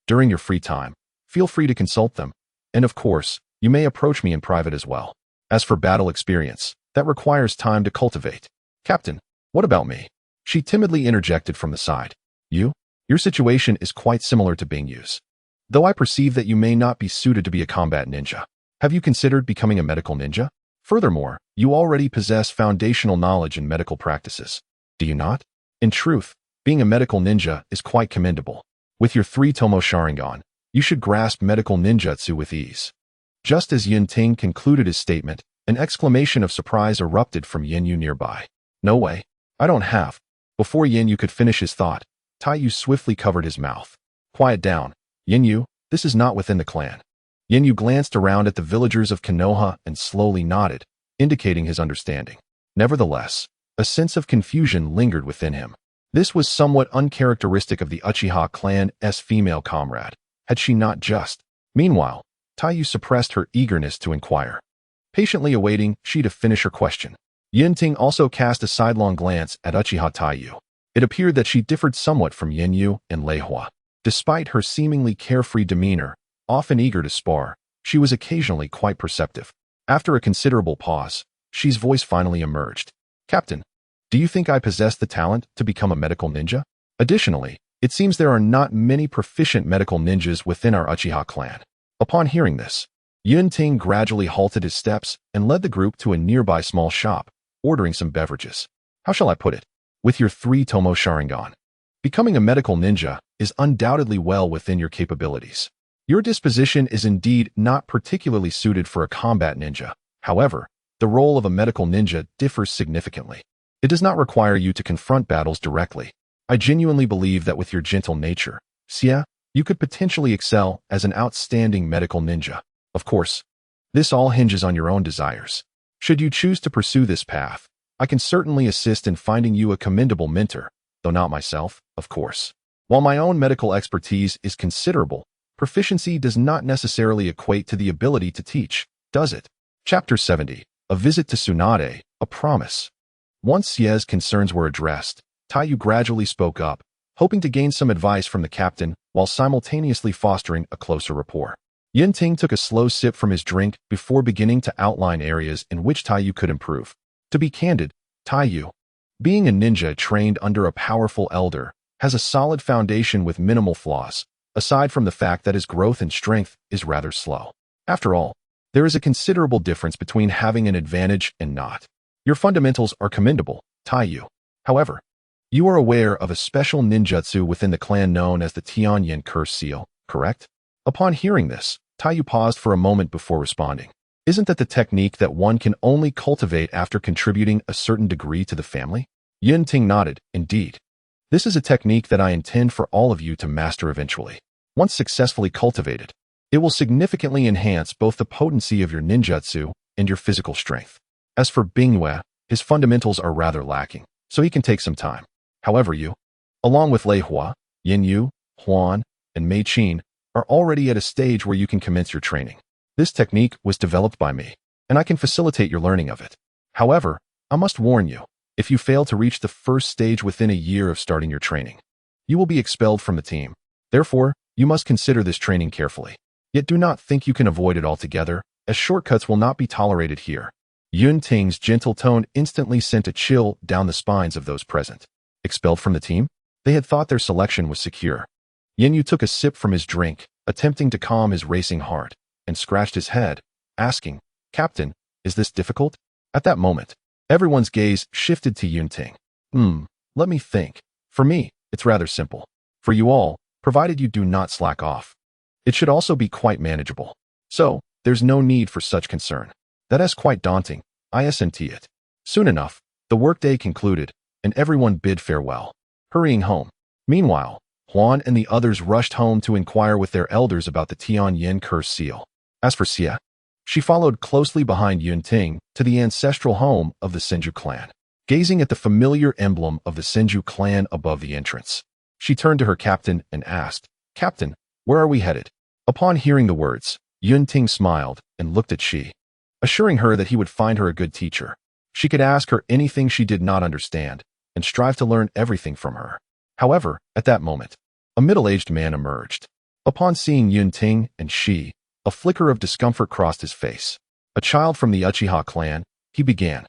During your free time, feel free to consult them, and of course, you may approach me in private as well. As for battle experience, that requires time to cultivate. Captain, what about me? She timidly interjected from the side. Your situation is quite similar to Bing Yu's. Though I perceive that you may not be suited to be a combat ninja. Have you considered becoming a medical ninja? Furthermore, you already possess foundational knowledge in medical practices. Do you not? In truth, being a medical ninja is quite commendable. With your 3 Tomo Sharingan, you should grasp medical ninjutsu with ease. Just as Yun Ting concluded his statement, an exclamation of surprise erupted from Yunyu nearby. No way. I don't have. Before Yunyu could finish his thought, Taiyu swiftly covered his mouth. Quiet down. Yunyu, this is not within the clan. Yunyu glanced around at the villagers of Konoha and slowly nodded, indicating his understanding. Nevertheless, a sense of confusion lingered within him. This was somewhat uncharacteristic of the Uchiha clan's female comrade, had she not just. Meanwhile, Taiyu suppressed her eagerness to inquire, patiently awaiting she to finish her question. Yun Ting also cast a sidelong glance at Uchiha Taiyu. It appeared that she differed somewhat from Yin and Lei Hua. Despite her seemingly carefree demeanor, often eager to spar, she was occasionally quite perceptive. After a considerable pause, Shi's voice finally emerged. Captain, do you think I possess the talent to become a medical ninja? Additionally, it seems there are not many proficient medical ninjas within our Uchiha clan. Upon hearing this, Yun Ting gradually halted his steps and led the group to a nearby small shop, ordering some beverages. How shall I put it? With your 3 Tomo Sharingan, becoming a medical ninja is undoubtedly well within your capabilities. Your disposition is indeed not particularly suited for a combat ninja. However, the role of a medical ninja differs significantly. It does not require you to confront battles directly. I genuinely believe that with your gentle nature, Xie, you could potentially excel as an outstanding medical ninja. Of course, this all hinges on your own desires. Should you choose to pursue this path, I can certainly assist in finding you a commendable mentor, though not myself, of course. While my own medical expertise is considerable, proficiency does not necessarily equate to the ability to teach, does it? Chapter 70. A visit to Tsunade, a promise. Once Xie's concerns were addressed, Taiyu gradually spoke up, hoping to gain some advice from the captain while simultaneously fostering a closer rapport. Yun Ting took a slow sip from his drink before beginning to outline areas in which Taiyu could improve. To be candid, Taiyu, being a ninja trained under a powerful elder, has a solid foundation with minimal flaws, aside from the fact that his growth and strength is rather slow. After all, there is a considerable difference between having an advantage and not. Your fundamentals are commendable, Taiyu. However, you are aware of a special ninjutsu within the clan known as the Tianyin Curse Seal, correct? Upon hearing this, Taiyu paused for a moment before responding. Isn't that the technique that one can only cultivate after contributing a certain degree to the family? Yun Ting nodded, indeed. This is a technique that I intend for all of you to master eventually. Once successfully cultivated, it will significantly enhance both the potency of your ninjutsu and your physical strength. As for Bingyue, his fundamentals are rather lacking, so he can take some time. However, you, along with Lei Hua, Yin Yu, Huan, and Mei Qin, are already at a stage where you can commence your training. This technique was developed by me, and I can facilitate your learning of it. However, I must warn you, if you fail to reach the first stage within a year of starting your training, you will be expelled from the team. Therefore, you must consider this training carefully. Yet do not think you can avoid it altogether, as shortcuts will not be tolerated here. Yun Ting's gentle tone instantly sent a chill down the spines of those present. Expelled from the team? They had thought their selection was secure. Yin Yu took a sip from his drink, attempting to calm his racing heart, and scratched his head, asking, Captain, is this difficult? At that moment, everyone's gaze shifted to Yun Ting. Let me think. For me, it's rather simple. For you all, provided you do not slack off, it should also be quite manageable. So, there's no need for such concern. That is quite daunting, I assent it. Soon enough, the workday concluded, and everyone bid farewell, hurrying home. Meanwhile, Huan and the others rushed home to inquire with their elders about the Tianyin Curse Seal. As for Xie, she followed closely behind Yun Ting to the ancestral home of the Senju clan. Gazing at the familiar emblem of the Senju clan above the entrance, she turned to her captain and asked, Captain, where are we headed? Upon hearing the words, Yun Ting smiled and looked at Shi, assuring her that he would find her a good teacher. She could ask her anything she did not understand and strive to learn everything from her. However, at that moment, a middle-aged man emerged. Upon seeing Yun Ting and Shi, a flicker of discomfort crossed his face. A child from the Uchiha clan, he began.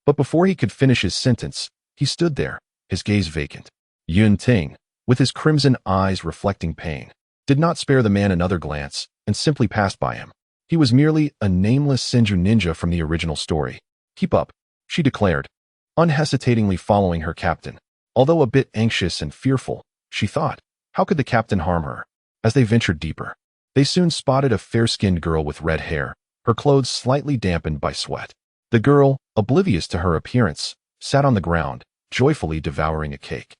But before he could finish his sentence, he stood there, his gaze vacant. Yun Ting, with his crimson eyes reflecting pain, did not spare the man another glance and simply passed by him. He was merely a nameless Senju ninja from the original story. Keep up, she declared, unhesitatingly following her captain. Although a bit anxious and fearful, she thought, how could the captain harm her? As they ventured deeper, they soon spotted a fair-skinned girl with red hair, her clothes slightly dampened by sweat. The girl, oblivious to her appearance, sat on the ground, joyfully devouring a cake.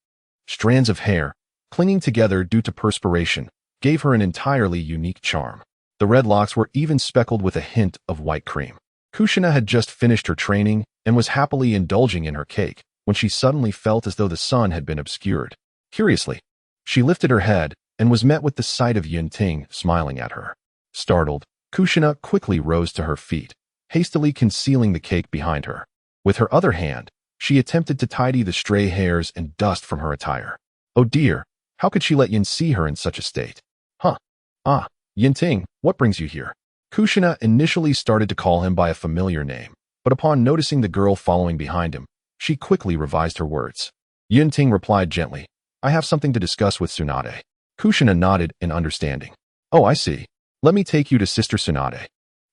Strands of hair, clinging together due to perspiration, gave her an entirely unique charm. The red locks were even speckled with a hint of white cream. Kushina had just finished her training and was happily indulging in her cake when she suddenly felt as though the sun had been obscured. Curiously, she lifted her head and was met with the sight of Yun Ting smiling at her. Startled, Kushina quickly rose to her feet, hastily concealing the cake behind her. With her other hand, she attempted to tidy the stray hairs and dust from her attire. Oh dear, how could she let Yun see her in such a state? Huh. Ah, Yun Ting, what brings you here? Kushina initially started to call him by a familiar name, but upon noticing the girl following behind him, she quickly revised her words. Yun Ting replied gently, I have something to discuss with Tsunade. Kushina nodded in understanding. Oh, I see. Let me take you to Sister Tsunade.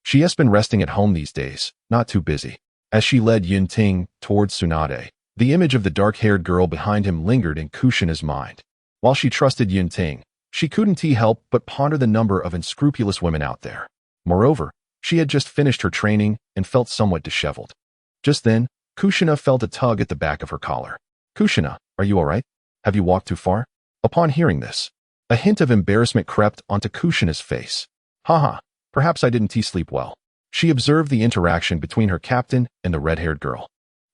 She has been resting at home these days, not too busy. As she led Yun Ting towards Tsunade, the image of the dark-haired girl behind him lingered in Kushina's mind. While she trusted Yun Ting, she couldn't help but ponder the number of unscrupulous women out there. Moreover, she had just finished her training and felt somewhat disheveled. Just then, Kushina felt a tug at the back of her collar. Kushina, are you all right? Have you walked too far? Upon hearing this, a hint of embarrassment crept onto Kushina's face. Haha, perhaps I didn't sleep well. She observed the interaction between her captain and the red-haired girl,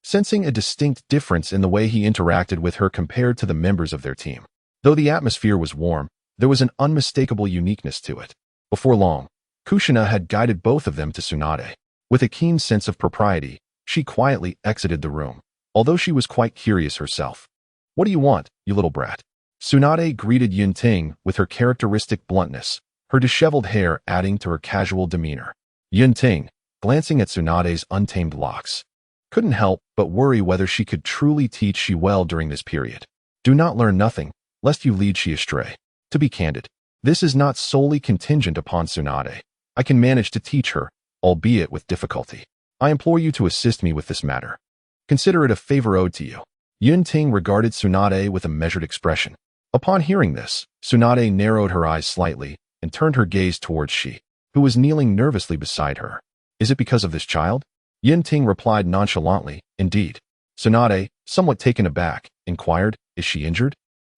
sensing a distinct difference in the way he interacted with her compared to the members of their team. Though the atmosphere was warm, there was an unmistakable uniqueness to it. Before long, Kushina had guided both of them to Tsunade. With a keen sense of propriety, she quietly exited the room, although she was quite curious herself. What do you want, you little brat? Tsunade greeted Yun Ting with her characteristic bluntness, her disheveled hair adding to her casual demeanor. Yun Ting, glancing at Tsunade's untamed locks, couldn't help but worry whether she could truly teach she well during this period. Do not learn nothing, lest you lead she astray. To be candid, this is not solely contingent upon Tsunade. I can manage to teach her, albeit with difficulty. I implore you to assist me with this matter. Consider it a favor owed to you. Yun Ting regarded Tsunade with a measured expression. Upon hearing this, Tsunade narrowed her eyes slightly and turned her gaze towards she, who was kneeling nervously beside her. Is it because of this child? Yun Ting replied nonchalantly, indeed. Tsunade, somewhat taken aback, inquired, is she injured?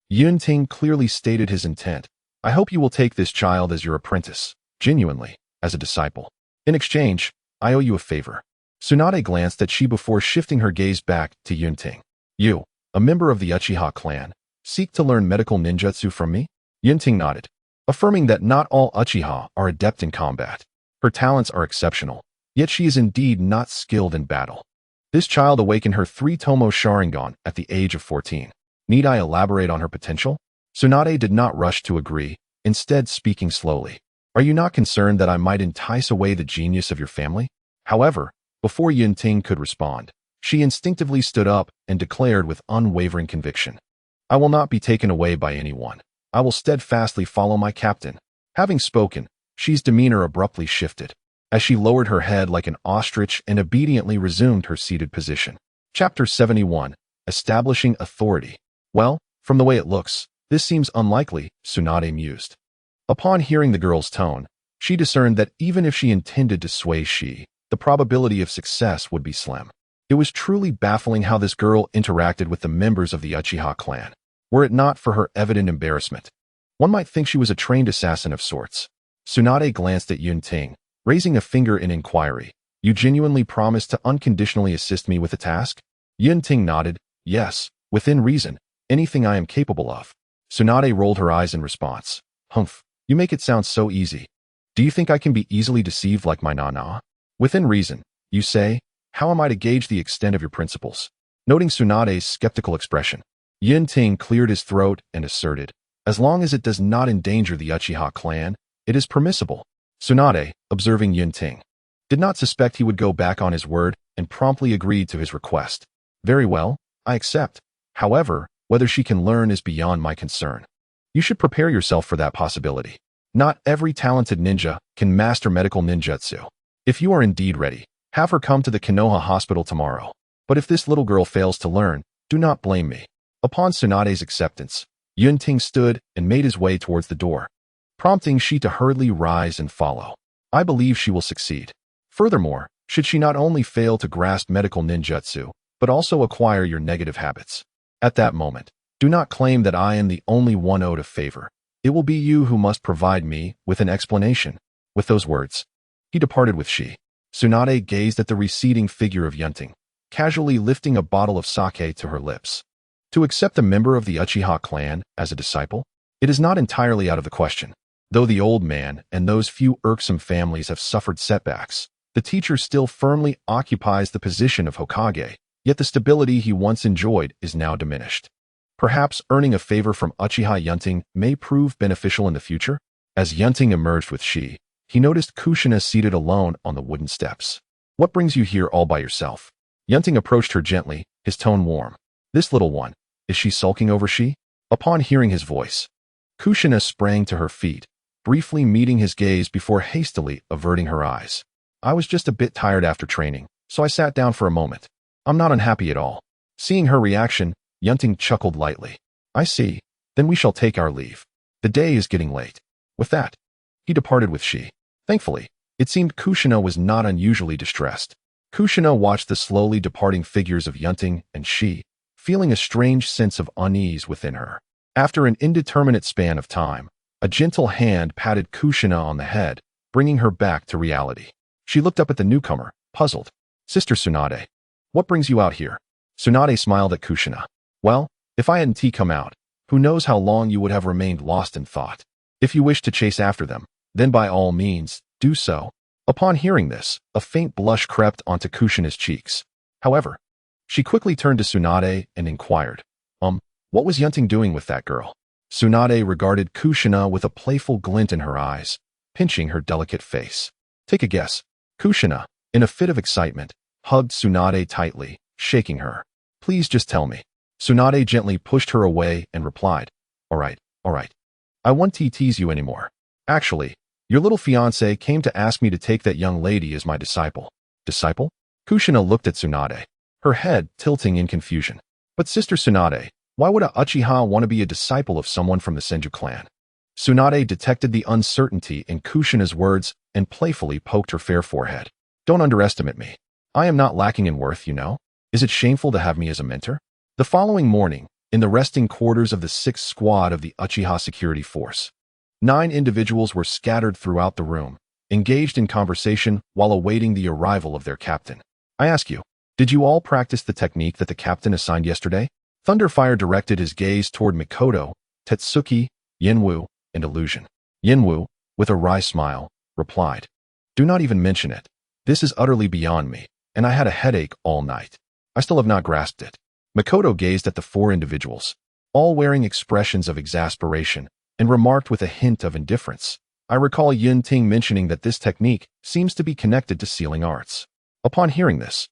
Yun Ting clearly stated his intent. I hope you will take this child as your apprentice, genuinely, as a disciple. In exchange, I owe you a favor. Tsunade glanced at she before shifting her gaze back to Yun Ting. You, a member of the Uchiha clan, seek to learn medical ninjutsu from me? Yun Ting nodded, affirming that not all Uchiha are adept in combat. Her talents are exceptional, yet she is indeed not skilled in battle. This child awakened her 3-tomo Sharingan at the age of 14. Need I elaborate on her potential? Tsunade did not rush to agree, instead speaking slowly. Are you not concerned that I might entice away the genius of your family? However, before Yun Ting could respond, she instinctively stood up and declared with unwavering conviction. I will not be taken away by anyone. I will steadfastly follow my captain. Having spoken, she's demeanor abruptly shifted, as she lowered her head like an ostrich and obediently resumed her seated position. Chapter 71. Establishing Authority. Well, from the way it looks, this seems unlikely, Tsunade mused. Upon hearing the girl's tone, she discerned that even if she intended to sway she, the probability of success would be slim. It was truly baffling how this girl interacted with the members of the Uchiha clan. Were it not for her evident embarrassment, one might think she was a trained assassin of sorts. Tsunade glanced at Yun Ting, raising a finger in inquiry. You genuinely promise to unconditionally assist me with the task? Yun Ting nodded. Yes, within reason, anything I am capable of. Tsunade rolled her eyes in response. Humph, you make it sound so easy. Do you think I can be easily deceived like my nana? Within reason, you say? How am I to gauge the extent of your principles? Noting Tsunade's skeptical expression, Yun Ting cleared his throat and asserted, as long as it does not endanger the Uchiha clan, it is permissible. Tsunade, observing Yun Ting, did not suspect he would go back on his word and promptly agreed to his request. Very well, I accept. However, whether she can learn is beyond my concern. You should prepare yourself for that possibility. Not every talented ninja can master medical ninjutsu. If you are indeed ready, have her come to the Konoha hospital tomorrow. But if this little girl fails to learn, do not blame me. Upon Tsunade's acceptance, Yun Ting stood and made his way towards the door, prompting she to hurriedly rise and follow. I believe she will succeed. Furthermore, should she not only fail to grasp medical ninjutsu, but also acquire your negative habits. At that moment, do not claim that I am the only one owed a favor. It will be you who must provide me with an explanation. With those words, he departed with she. Tsunade gazed at the receding figure of Yun Ting, casually lifting a bottle of sake to her lips. To accept a member of the Uchiha clan as a disciple? It is not entirely out of the question. Though the old man and those few irksome families have suffered setbacks, the teacher still firmly occupies the position of Hokage, yet the stability he once enjoyed is now diminished. Perhaps earning a favor from Uchiha Yun Ting may prove beneficial in the future? As Yun Ting emerged with Shi, he noticed Kushina seated alone on the wooden steps. What brings you here all by yourself? Yun Ting approached her gently, his tone warm. This little one, is she sulking over Shi? Upon hearing his voice, Kushina sprang to her feet, briefly meeting his gaze before hastily averting her eyes. I was just a bit tired after training, so I sat down for a moment. I'm not unhappy at all. Seeing her reaction, Yun Ting chuckled lightly. I see. Then we shall take our leave. The day is getting late. With that, he departed with Shi. Thankfully, it seemed Kushina was not unusually distressed. Kushina watched the slowly departing figures of Yun Ting and Shi, feeling a strange sense of unease within her. After an indeterminate span of time, a gentle hand patted Kushina on the head, bringing her back to reality. She looked up at the newcomer, puzzled. Sister Tsunade, what brings you out here? Tsunade smiled at Kushina. Well, if I hadn't come out, who knows how long you would have remained lost in thought. If you wish to chase after them, then by all means, do so. Upon hearing this, a faint blush crept onto Kushina's cheeks. However, she quickly turned to Tsunade and inquired, what was Yun Ting doing with that girl? Tsunade regarded Kushina with a playful glint in her eyes, pinching her delicate face. Take a guess. Kushina, in a fit of excitement, hugged Tsunade tightly, shaking her. Please just tell me. Tsunade gently pushed her away and replied, all right. I won't tease you anymore. Actually, your little fiancé came to ask me to take that young lady as my disciple. Disciple? Kushina looked at Tsunade, her head tilting in confusion. But Sister Tsunade, why would a Uchiha want to be a disciple of someone from the Senju clan? Tsunade detected the uncertainty in Kushina's words and playfully poked her fair forehead. Don't underestimate me. I am not lacking in worth, you know. Is it shameful to have me as a mentor? The following morning, in the resting quarters of the 6th Squad of the Uchiha Security Force, 9 individuals were scattered throughout the room, engaged in conversation while awaiting the arrival of their captain. I ask you, did you all practice the technique that the captain assigned yesterday? Thunderfire directed his gaze toward Mikoto, Tetsuki, Yenwu, and Illusion. Yenwu, with a wry smile, replied, do not even mention it. This is utterly beyond me, and I had a headache all night. I still have not grasped it. Mikoto gazed at the 4 individuals, all wearing expressions of exasperation, and remarked with a hint of indifference. I recall Yun Ting mentioning that this technique seems to be connected to sealing arts. Upon hearing this,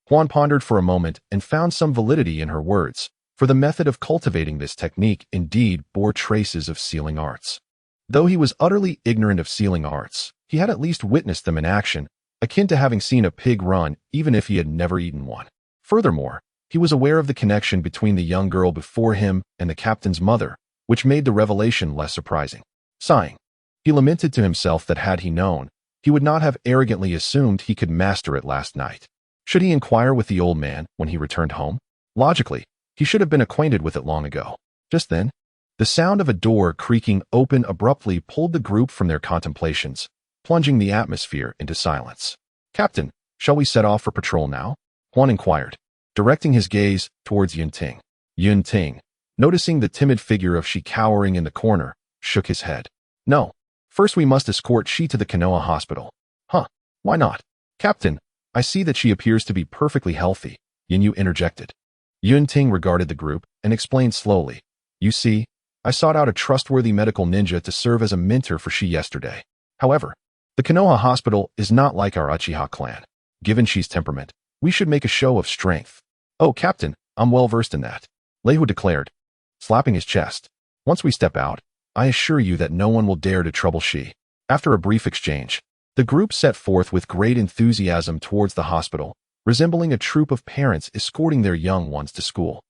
Huan pondered for a moment and found some validity in her words, for the method of cultivating this technique indeed bore traces of sealing arts. Though he was utterly ignorant of sealing arts, he had at least witnessed them in action, akin to having seen a pig run even if he had never eaten one. Furthermore, he was aware of the connection between the young girl before him and the captain's mother, which made the revelation less surprising. Sighing, he lamented to himself that had he known, he would not have arrogantly assumed he could master it last night. Should he inquire with the old man when he returned home? Logically, he should have been acquainted with it long ago. Just then, the sound of a door creaking open abruptly pulled the group from their contemplations, plunging the atmosphere into silence. Captain, shall we set off for patrol now? Huan inquired, directing his gaze towards Yun Ting. Yun Ting, noticing the timid figure of Shi cowering in the corner, shook his head. No. First we must escort Shi to the Konoha hospital. Huh, why not? Captain, I see that she appears to be perfectly healthy, Yu interjected. Yun Ting regarded the group and explained slowly. You see, I sought out a trustworthy medical ninja to serve as a mentor for Shi yesterday. However, the Konoha hospital is not like our Uchiha clan. Given Shi's temperament, we should make a show of strength. Oh, Captain, I'm well versed in that, Lehu declared, slapping his chest. Once we step out, I assure you that no one will dare to trouble Shi. After a brief exchange, the group set forth with great enthusiasm towards the hospital, resembling a troop of parents escorting their young ones to school.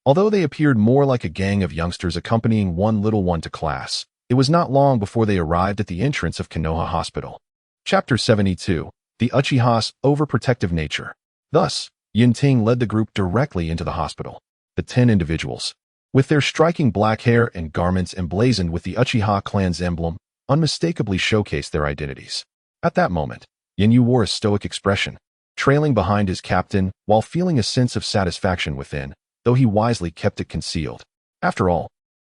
Although they appeared more like a gang of youngsters accompanying one little one to class, it was not long before they arrived at the entrance of Konoha Hospital. Chapter 72, The Uchiha's Overprotective Nature. Thus, Yun Ting led the group directly into the hospital. The 10 individuals, with their striking black hair and garments emblazoned with the Uchiha clan's emblem, unmistakably showcased their identities. At that moment, Yin wore a stoic expression, trailing behind his captain while feeling a sense of satisfaction within, though he wisely kept it concealed. After all,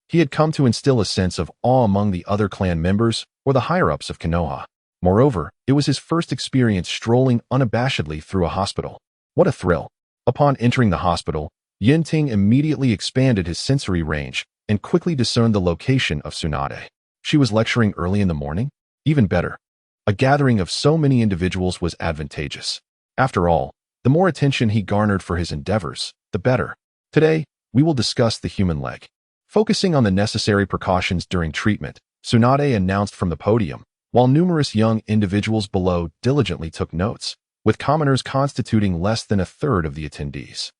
he had come to instill a sense of awe among the other clan members or the higher-ups of Konoha. Moreover, it was his first experience strolling unabashedly through a hospital. What a thrill! Upon entering the hospital, Yun Ting immediately expanded his sensory range and quickly discerned the location of Tsunade. She was lecturing early in the morning? Even better. A gathering of so many individuals was advantageous. After all, the more attention he garnered for his endeavors, the better. Today, we will discuss the human leg. Focusing on the necessary precautions during treatment, Tsunade announced from the podium, while numerous young individuals below diligently took notes, with commoners constituting less than a third of the attendees.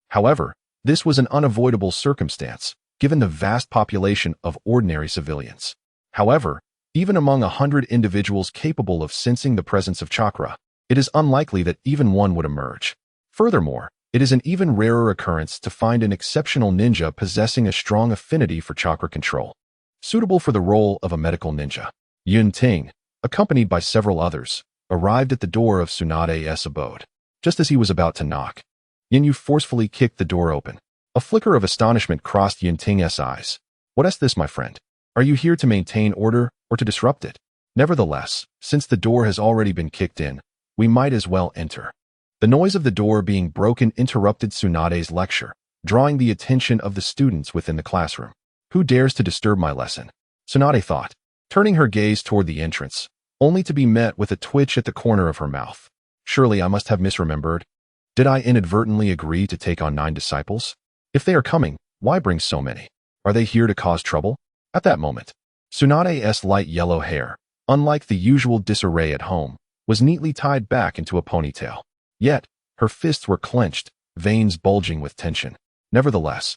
However, this was an unavoidable circumstance, given the vast population of ordinary civilians. However, even among 100 individuals capable of sensing the presence of chakra, it is unlikely that even one would emerge. Furthermore, it is an even rarer occurrence to find an exceptional ninja possessing a strong affinity for chakra control, suitable for the role of a medical ninja. Yun Ting, accompanied by several others, arrived at the door of Tsunade's abode. Just as he was about to knock, Yin forcefully kicked the door open. A flicker of astonishment crossed Yun Ting's eyes. What is this, my friend? Are you here to maintain order or to disrupt it? Nevertheless, since the door has already been kicked in, we might as well enter. The noise of the door being broken interrupted Tsunade's lecture, drawing the attention of the students within the classroom. Who dares to disturb my lesson? Tsunade thought, turning her gaze toward the entrance, only to be met with a twitch at the corner of her mouth. Surely I must have misremembered. Did I inadvertently agree to take on 9 disciples? If they are coming, why bring so many? Are they here to cause trouble? At that moment, Tsunade's light yellow hair, unlike the usual disarray at home, was neatly tied back into a ponytail. Yet, her fists were clenched, veins bulging with tension. Nevertheless,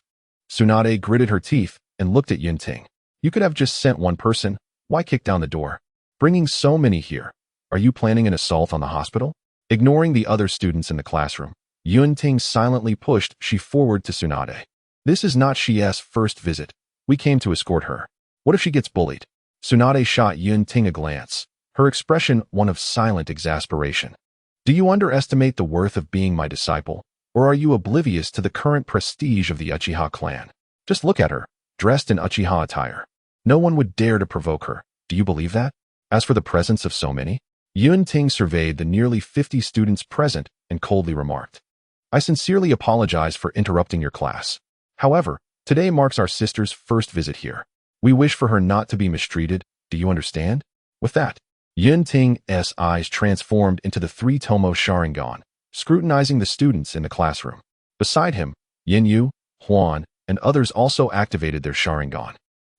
Tsunade gritted her teeth and looked at Yun Ting. You could have just sent one person. Why kick down the door? Bringing so many here. Are you planning an assault on the hospital? Ignoring the other students in the classroom, Yun Ting silently pushed she forward to Tsunade. This is not she's first visit. We came to escort her. What if she gets bullied? Tsunade shot Yun Ting a glance, her expression one of silent exasperation. Do you underestimate the worth of being my disciple, or are you oblivious to the current prestige of the Uchiha clan? Just look at her, dressed in Uchiha attire. No one would dare to provoke her. Do you believe that? As for the presence of so many, Yun Ting surveyed the nearly 50 students present and coldly remarked, I sincerely apologize for interrupting your class. However, today marks our sister's first visit here. We wish for her not to be mistreated. Do you understand? With that, Yun Ting's eyes transformed into the 3-tomo Sharingan, scrutinizing the students in the classroom. Beside him, Yin, Huan, and others also activated their Sharingan,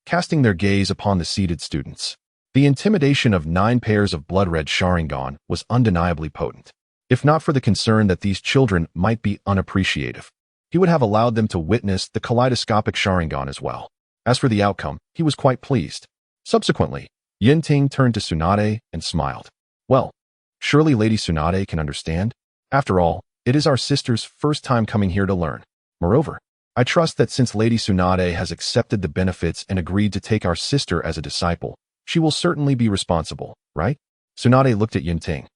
casting their gaze upon the seated students. The intimidation of 9 pairs of blood-red Sharingan was undeniably potent. If not for the concern that these children might be unappreciative, he would have allowed them to witness the kaleidoscopic Sharingan as well. As for the outcome, he was quite pleased. Subsequently, Yun Ting turned to Tsunade and smiled. Well, surely Lady Tsunade can understand. After all, it is our sister's first time coming here to learn. Moreover, I trust that since Lady Tsunade has accepted the benefits and agreed to take our sister as a disciple, she will certainly be responsible, right? Tsunade looked at Yun Ting,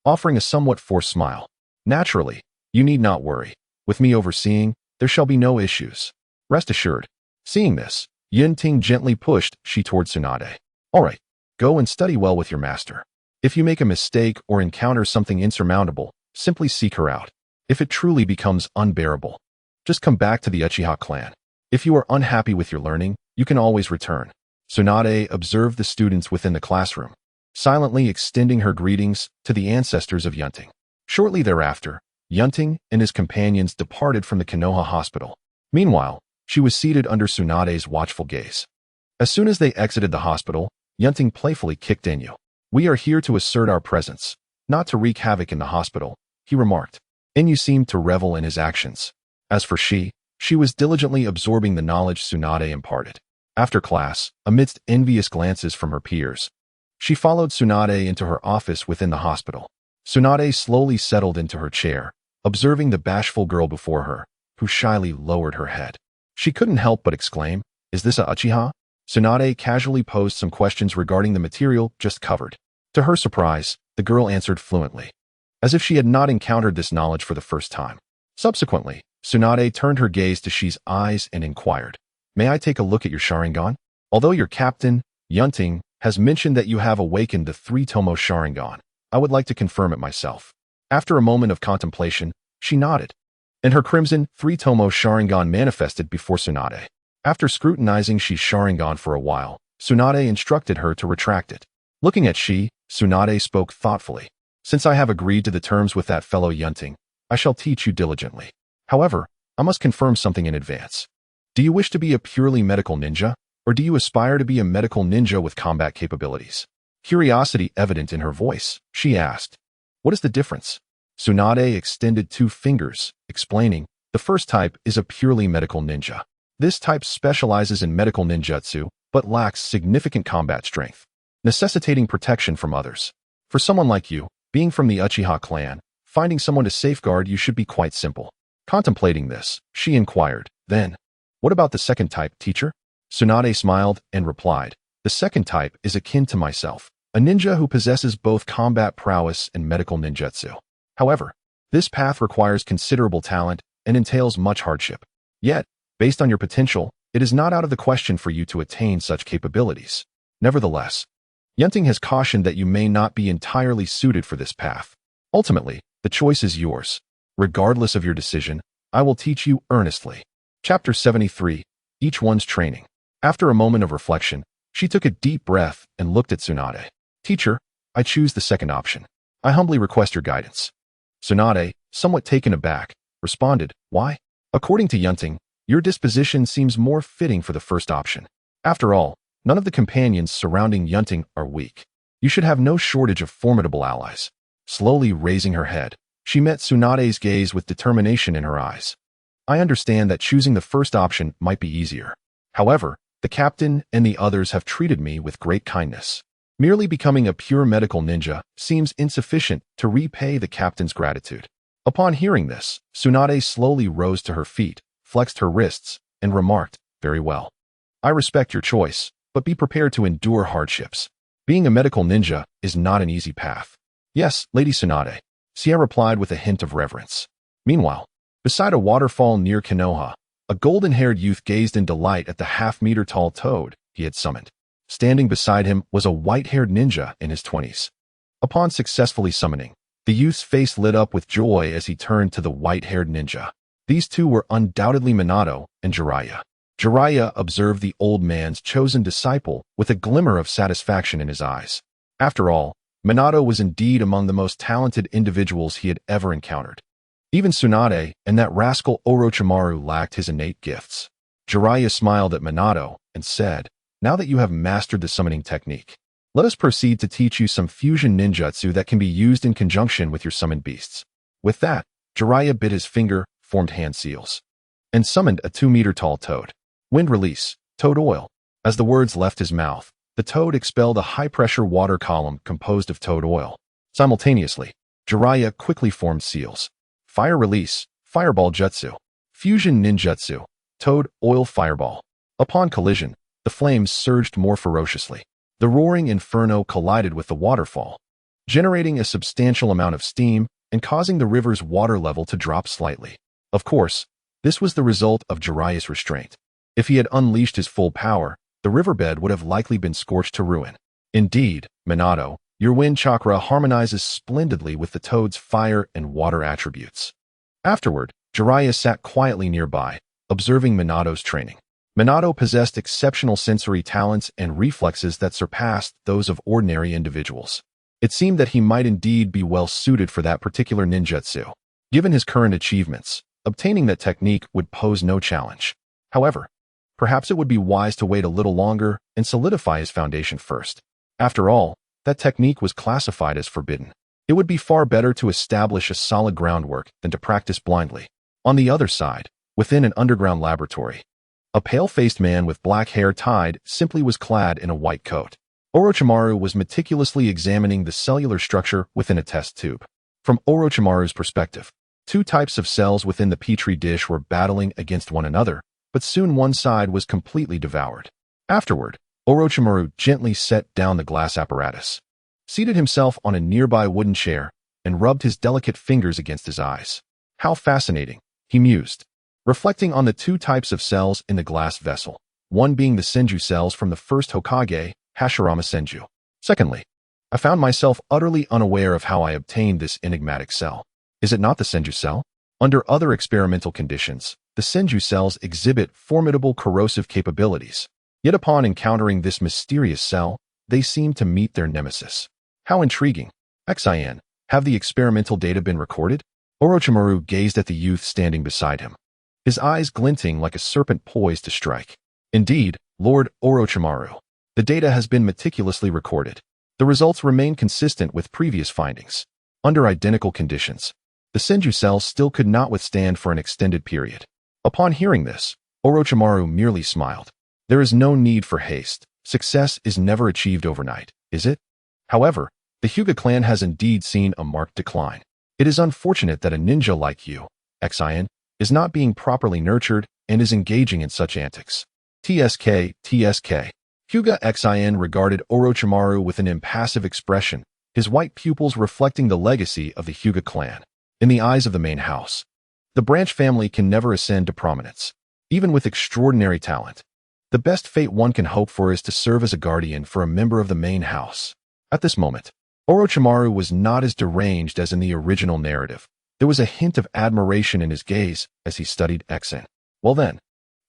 offering a somewhat forced smile. Naturally, you need not worry. With me overseeing, there shall be no issues. Rest assured. Seeing this, Yun Ting gently pushed she toward Tsunade. All right, go and study well with your master. If you make a mistake or encounter something insurmountable, simply seek her out. If it truly becomes unbearable, just come back to the Uchiha clan. If you are unhappy with your learning, you can always return. Tsunade observed the students within the classroom, silently extending her greetings to the ancestors of Yun Ting. Shortly thereafter, Yun Ting and his companions departed from the Konoha hospital. Meanwhile, she was seated under Tsunade's watchful gaze. As soon as they exited the hospital, Yun Ting playfully kicked Inu. We are here to assert our presence, not to wreak havoc in the hospital, he remarked. Inu seemed to revel in his actions. As for she was diligently absorbing the knowledge Tsunade imparted. After class, amidst envious glances from her peers, she followed Tsunade into her office within the hospital. Tsunade slowly settled into her chair, observing the bashful girl before her, who shyly lowered her head. She couldn't help but exclaim, is this a Uchiha? Tsunade casually posed some questions regarding the material just covered. To her surprise, the girl answered fluently, as if she had not encountered this knowledge for the first time. Subsequently, Tsunade turned her gaze to Shi's eyes and inquired, "May I take a look at your Sharingan? Although your captain, Yun Ting, has mentioned that you have awakened the three-tomo Sharingan, I would like to confirm it myself." After a moment of contemplation, she nodded, and her crimson three-tomo Sharingan manifested before Tsunade. After scrutinizing Shi's Sharingan for a while, Tsunade instructed her to retract it. Looking at Shi, Tsunade spoke thoughtfully. "Since I have agreed to the terms with that fellow Yun Ting, I shall teach you diligently. However, I must confirm something in advance. Do you wish to be a purely medical ninja, or do you aspire to be a medical ninja with combat capabilities?" Curiosity evident in her voice, she asked, "What is the difference?" Tsunade extended 2 fingers, explaining, "The first type is a purely medical ninja. This type specializes in medical ninjutsu, but lacks significant combat strength, necessitating protection from others. For someone like you, being from the Uchiha clan, finding someone to safeguard you should be quite simple." Contemplating this, she inquired, "Then, what about the second type, teacher?" Tsunade smiled and replied, "The second type is akin to myself, a ninja who possesses both combat prowess and medical ninjutsu. However, this path requires considerable talent and entails much hardship. Yet, based on your potential, it is not out of the question for you to attain such capabilities. Nevertheless, Yun Ting has cautioned that you may not be entirely suited for this path. Ultimately, the choice is yours. Regardless of your decision, I will teach you earnestly." Chapter 73, Each One's Training. After a moment of reflection, she took a deep breath and looked at Tsunade. "Teacher, I choose the second option. I humbly request your guidance." Tsunade, somewhat taken aback, responded, "Why? According to Yun Ting, your disposition seems more fitting for the first option. After all, none of the companions surrounding Yun Ting are weak. You should have no shortage of formidable allies." Slowly raising her head, she met Tsunade's gaze with determination in her eyes. "I understand that choosing the first option might be easier. However, the captain and the others have treated me with great kindness. Merely becoming a pure medical ninja seems insufficient to repay the captain's gratitude." Upon hearing this, Tsunade slowly rose to her feet, flexed her wrists, and remarked, "Very well. I respect your choice, but be prepared to endure hardships. Being a medical ninja is not an easy path." "Yes, Lady Tsunade," Sia replied with a hint of reverence. Meanwhile, beside a waterfall near Konoha, a golden-haired youth gazed in delight at the half-meter-tall toad he had summoned. Standing beside him was a white-haired ninja in his 20s. Upon successfully summoning, the youth's face lit up with joy as he turned to the white-haired ninja. These two were undoubtedly Minato and Jiraiya. Jiraiya observed the old man's chosen disciple with a glimmer of satisfaction in his eyes. After all, Minato was indeed among the most talented individuals he had ever encountered. Even Tsunade and that rascal Orochimaru lacked his innate gifts. Jiraiya smiled at Minato and said, "Now that you have mastered the summoning technique, let us proceed to teach you some fusion ninjutsu that can be used in conjunction with your summoned beasts." With that, Jiraiya bit his finger, formed hand seals, and summoned a 2-meter-tall toad. "Wind release, toad oil." As the words left his mouth, the toad expelled a high-pressure water column composed of toad oil. Simultaneously, Jiraiya quickly formed seals. "Fire release, fireball jutsu." Fusion ninjutsu, toad oil fireball. Upon collision, the flames surged more ferociously. The roaring inferno collided with the waterfall, generating a substantial amount of steam and causing the river's water level to drop slightly. Of course, this was the result of Jiraiya's restraint. If he had unleashed his full power, the riverbed would have likely been scorched to ruin. Indeed, Minato, your wind chakra harmonizes splendidly with the toad's fire and water attributes. Afterward, Jiraiya sat quietly nearby, observing Minato's training. Minato possessed exceptional sensory talents and reflexes that surpassed those of ordinary individuals. It seemed that he might indeed be well suited for that particular ninjutsu. Given his current achievements, obtaining that technique would pose no challenge. However, perhaps it would be wise to wait a little longer and solidify his foundation first. After all, that technique was classified as forbidden. It would be far better to establish a solid groundwork than to practice blindly. On the other side, within an underground laboratory, a pale-faced man with black hair tied simply was clad in a white coat. Orochimaru was meticulously examining the cellular structure within a test tube. From Orochimaru's perspective, 2 types of cells within the petri dish were battling against one another, but soon one side was completely devoured. Afterward, Orochimaru gently set down the glass apparatus. seated himself on a nearby wooden chair, and rubbed his delicate fingers against his eyes. How fascinating, he mused, reflecting on the two types of cells in the glass vessel, one being the Senju cells from the first Hokage, Hashirama Senju. Secondly, I found myself utterly unaware of how I obtained this enigmatic cell. Is it not the Senju cell? Under other experimental conditions, the Senju cells exhibit formidable corrosive capabilities. Yet upon encountering this mysterious cell, they seem to meet their nemesis. How intriguing. Xin, have the experimental data been recorded? Orochimaru gazed at the youth standing beside him, his eyes glinting like a serpent poised to strike. Indeed, Lord Orochimaru, the data has been meticulously recorded. The results remain consistent with previous findings. Under identical conditions, the Senju cells still could not withstand for an extended period. Upon hearing this, Orochimaru merely smiled. There is no need for haste. Success is never achieved overnight, is it? However, the Hyuga clan has indeed seen a marked decline. It is unfortunate that a ninja like you, Xin, is not being properly nurtured and is engaging in such antics. TSK. Hyuga Xin regarded Orochimaru with an impassive expression, his white pupils reflecting the legacy of the Hyuga clan. In the eyes of the main house, the branch family can never ascend to prominence, even with extraordinary talent. The best fate one can hope for is to serve as a guardian for a member of the main house. At this moment, Orochimaru was not as deranged as in the original narrative. There was a hint of admiration in his gaze as he studied Xin. Well then,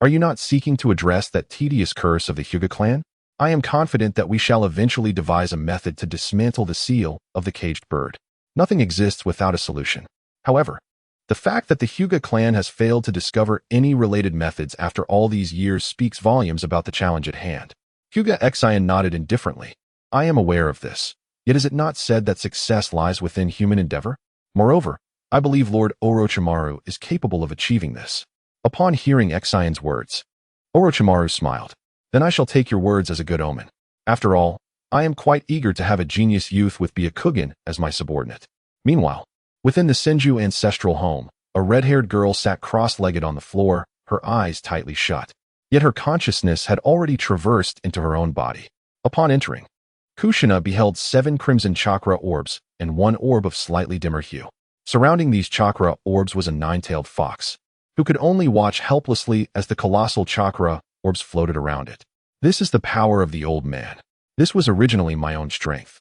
are you not seeking to address that tedious curse of the Hyuga clan? I am confident that we shall eventually devise a method to dismantle the seal of the caged bird. Nothing exists without a solution. However, the fact that the Hyuga clan has failed to discover any related methods after all these years speaks volumes about the challenge at hand. Hyuga Xin nodded indifferently. I am aware of this. Yet is it not said that success lies within human endeavor? Moreover, I believe Lord Orochimaru is capable of achieving this. Upon hearing Xion's words, Orochimaru smiled. Then I shall take your words as a good omen. After all, I am quite eager to have a genius youth with Byakugan as my subordinate. Meanwhile, within the Senju ancestral home, a red-haired girl sat cross-legged on the floor, her eyes tightly shut. Yet her consciousness had already traversed into her own body. Upon entering, Kushina beheld 7 crimson chakra orbs and 1 orb of slightly dimmer hue. Surrounding these chakra orbs was a 9-tailed fox, who could only watch helplessly as the colossal chakra orbs floated around it. This is the power of the old man. This was originally my own strength.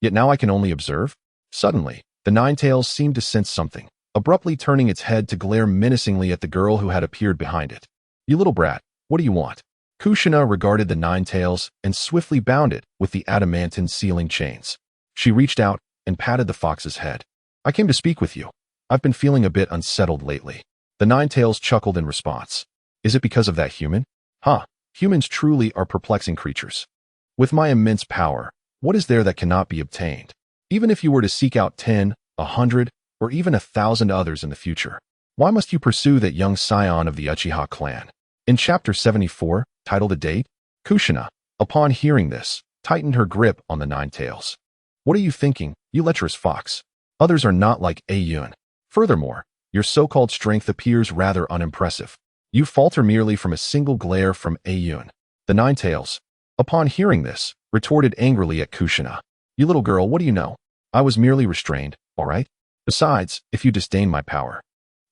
Yet now I can only observe. Suddenly, the 9-tails seemed to sense something, abruptly turning its head to glare menacingly at the girl who had appeared behind it. You little brat, what do you want? Kushina regarded the 9-tails and swiftly bound it with the adamantine sealing chains. She reached out and patted the fox's head. I came to speak with you. I've been feeling a bit unsettled lately. The 9-tails chuckled in response. Is it because of that human? Humans truly are perplexing creatures. With my immense power, what is there that cannot be obtained? Even if you were to seek out 10, 100, or even 1,000 others in the future, why must you pursue that young scion of the Uchiha clan? In chapter 74, titled A Date, Kushina, upon hearing this, tightened her grip on the 9-tails. What are you thinking, you lecherous fox? Others are not like Yun. Furthermore, your so-called strength appears rather unimpressive. You falter merely from a single glare from Yun. The 9-tails, upon hearing this, retorted angrily at Kushina. You little girl, what do you know? I was merely restrained, all right? Besides, if you disdain my power,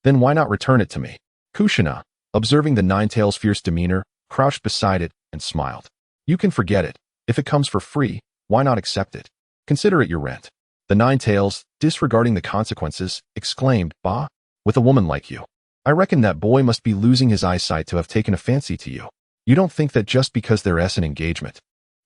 then why not return it to me? Kushina, observing the 9-tails' fierce demeanor, crouched beside it and smiled. You can forget it. If it comes for free, why not accept it? Consider it your rent. The 9-tails, disregarding the consequences, exclaimed, Bah, with a woman like you. I reckon that boy must be losing his eyesight to have taken a fancy to you. You don't think that just because there's an engagement,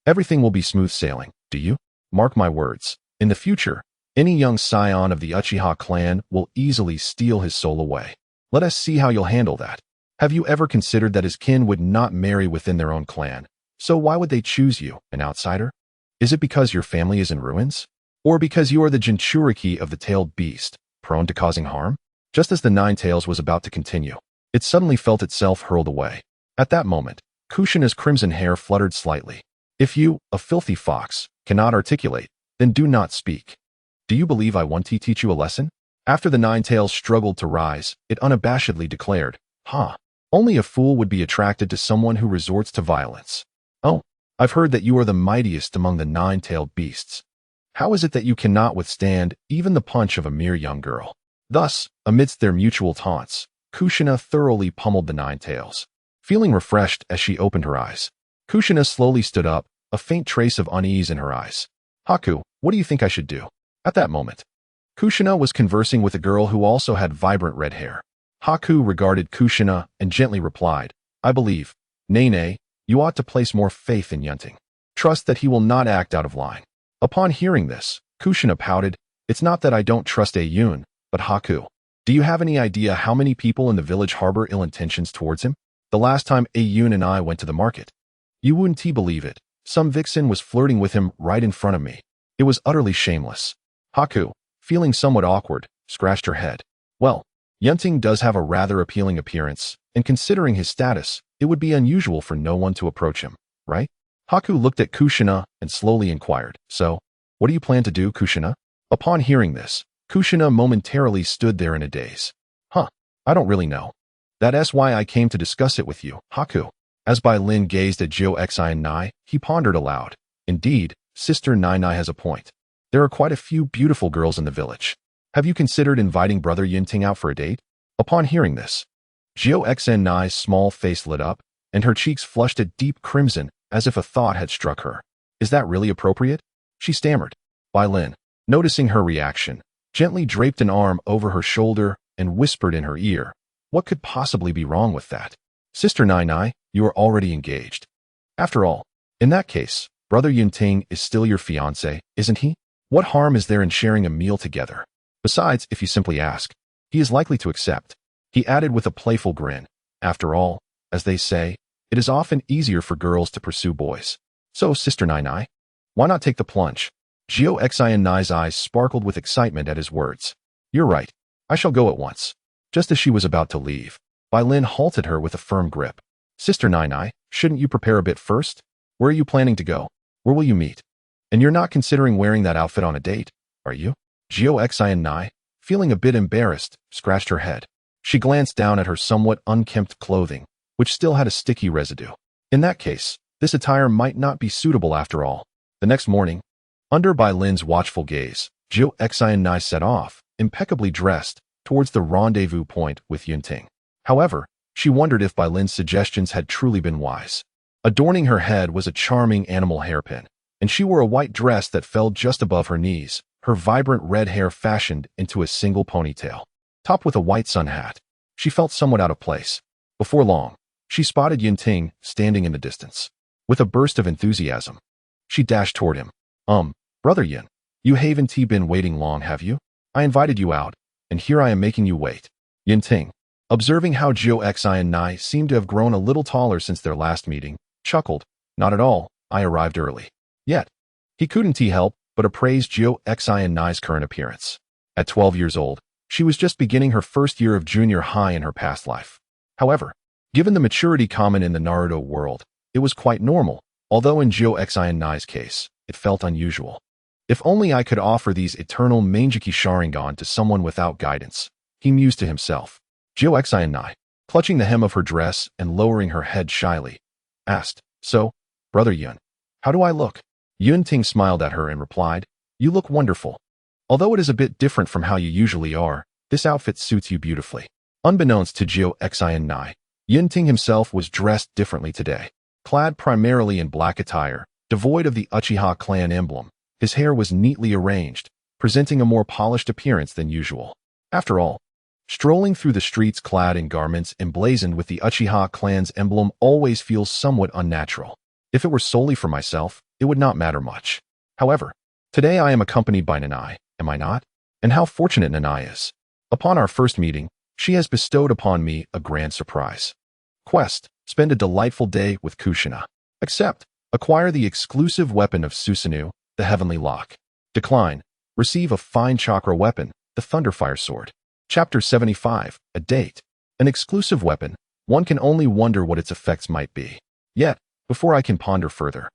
everything will be smooth sailing, do you? Mark my words. In the future, any young scion of the Uchiha clan will easily steal his soul away. Let us see how you'll handle that. Have you ever considered that his kin would not marry within their own clan? So why would they choose you, an outsider? Is it because your family is in ruins? Or because you are the Jinchuriki of the tailed beast, prone to causing harm? Just as the 9-tails was about to continue, it suddenly felt itself hurled away. At that moment, Kushina's crimson hair fluttered slightly. If you, a filthy fox, cannot articulate, then do not speak. Do you believe I want to teach you a lesson? After the 9-tails struggled to rise, it unabashedly declared, Only a fool would be attracted to someone who resorts to violence. Oh, I've heard that you are the mightiest among the 9-tailed beasts. How is it that you cannot withstand even the punch of a mere young girl? Thus, amidst their mutual taunts, Kushina thoroughly pummeled the nine tails. Feeling refreshed as she opened her eyes, Kushina slowly stood up, a faint trace of unease in her eyes. Haku, what do you think I should do? At that moment, Kushina was conversing with a girl who also had vibrant red hair. Haku regarded Kushina and gently replied, I believe, Nene, you ought to place more faith in Yun Ting. Trust that he will not act out of line. Upon hearing this, Kushina pouted, It's not that I don't trust Yun, but Haku. Do you have any idea how many people in the village harbor ill intentions towards him? The last time Yun and I went to the market, you wouldn't believe it. Some vixen was flirting with him right in front of me. It was utterly shameless. Haku, feeling somewhat awkward, scratched her head. Well, Yun Ting does have a rather appealing appearance, and considering his status, it would be unusual for no one to approach him, right? Haku looked at Kushina and slowly inquired, So, what do you plan to do, Kushina? Upon hearing this, Kushina momentarily stood there in a daze. I don't really know. That's why I came to discuss it with you, Haku. As Bai Lin gazed at Jiu Xi and Nai, he pondered aloud. Indeed, Sister Nai has a point. There are quite a few beautiful girls in the village. Have you considered inviting Brother Yun Ting out for a date? Upon hearing this, Jiu Xi and Nai's small face lit up, and her cheeks flushed a deep crimson as if a thought had struck her. Is that really appropriate? She stammered. Bai Lin, noticing her reaction, gently draped an arm over her shoulder and whispered in her ear, What could possibly be wrong with that? Sister Nai, you are already engaged. After all, in that case, Brother Yun Ting is still your fiancé, isn't he? What harm is there in sharing a meal together? Besides, if you simply ask, he is likely to accept. He added with a playful grin, After all, as they say, it is often easier for girls to pursue boys. So, Sister Nai, why not take the plunge? Jiu Xi and Nai's eyes sparkled with excitement at his words. You're right. I shall go at once. Just as she was about to leave, Bai Lin halted her with a firm grip. Sister Nai, shouldn't you prepare a bit first? Where are you planning to go? Where will you meet? And you're not considering wearing that outfit on a date, are you? Jiu Xi and Nai, feeling a bit embarrassed, scratched her head. She glanced down at her somewhat unkempt clothing, which still had a sticky residue. In that case, this attire might not be suitable after all. The next morning, under Bai Lin's watchful gaze, Jiu Xi and Nai set off, impeccably dressed, towards the rendezvous point with Yun Ting. However, she wondered if Bai Lin's suggestions had truly been wise. Adorning her head was a charming animal hairpin, and she wore a white dress that fell just above her knees, her vibrant red hair fashioned into a single ponytail. Topped with a white sun hat, she felt somewhat out of place. Before long, she spotted Yun Ting standing in the distance. With a burst of enthusiasm, she dashed toward him. Brother Yun, you haven't been waiting long, have you? I invited you out, and here I am making you wait. Yun Ting, observing how Jiu Xi and Nai seemed to have grown a little taller since their last meeting, chuckled. Not at all, I arrived early. Yet, he couldn't help but appraise Jiu Xi and Nai's current appearance. At 12 years old, she was just beginning her first year of junior high in her past life. However, given the maturity common in the Naruto world, it was quite normal, although in Jiu Xi and Nai's case, it felt unusual. If only I could offer these eternal Mangeki Sharingan to someone without guidance, he mused to himself. Jiu Xi and Nai, clutching the hem of her dress and lowering her head shyly, asked, So, Brother Yun, how do I look? Yun Ting smiled at her and replied, You look wonderful. Although it is a bit different from how you usually are, this outfit suits you beautifully. Unbeknownst to Jiu Xi and Nai, Yun Ting himself was dressed differently today. Clad primarily in black attire, devoid of the Uchiha clan emblem, his hair was neatly arranged, presenting a more polished appearance than usual. After all, strolling through the streets clad in garments emblazoned with the Uchiha clan's emblem always feels somewhat unnatural. If it were solely for myself, it would not matter much. However, today I am accompanied by Nanai, am I not? And how fortunate Nanai is. Upon our first meeting, she has bestowed upon me a grand surprise. Quest, spend a delightful day with Kushina. Accept, acquire the exclusive weapon of Susanoo, the Heavenly Lock. Decline, receive a fine chakra weapon, the Thunderfire Sword. Chapter 75, A Date. An exclusive weapon, one can only wonder what its effects might be. Yet, before I can ponder further,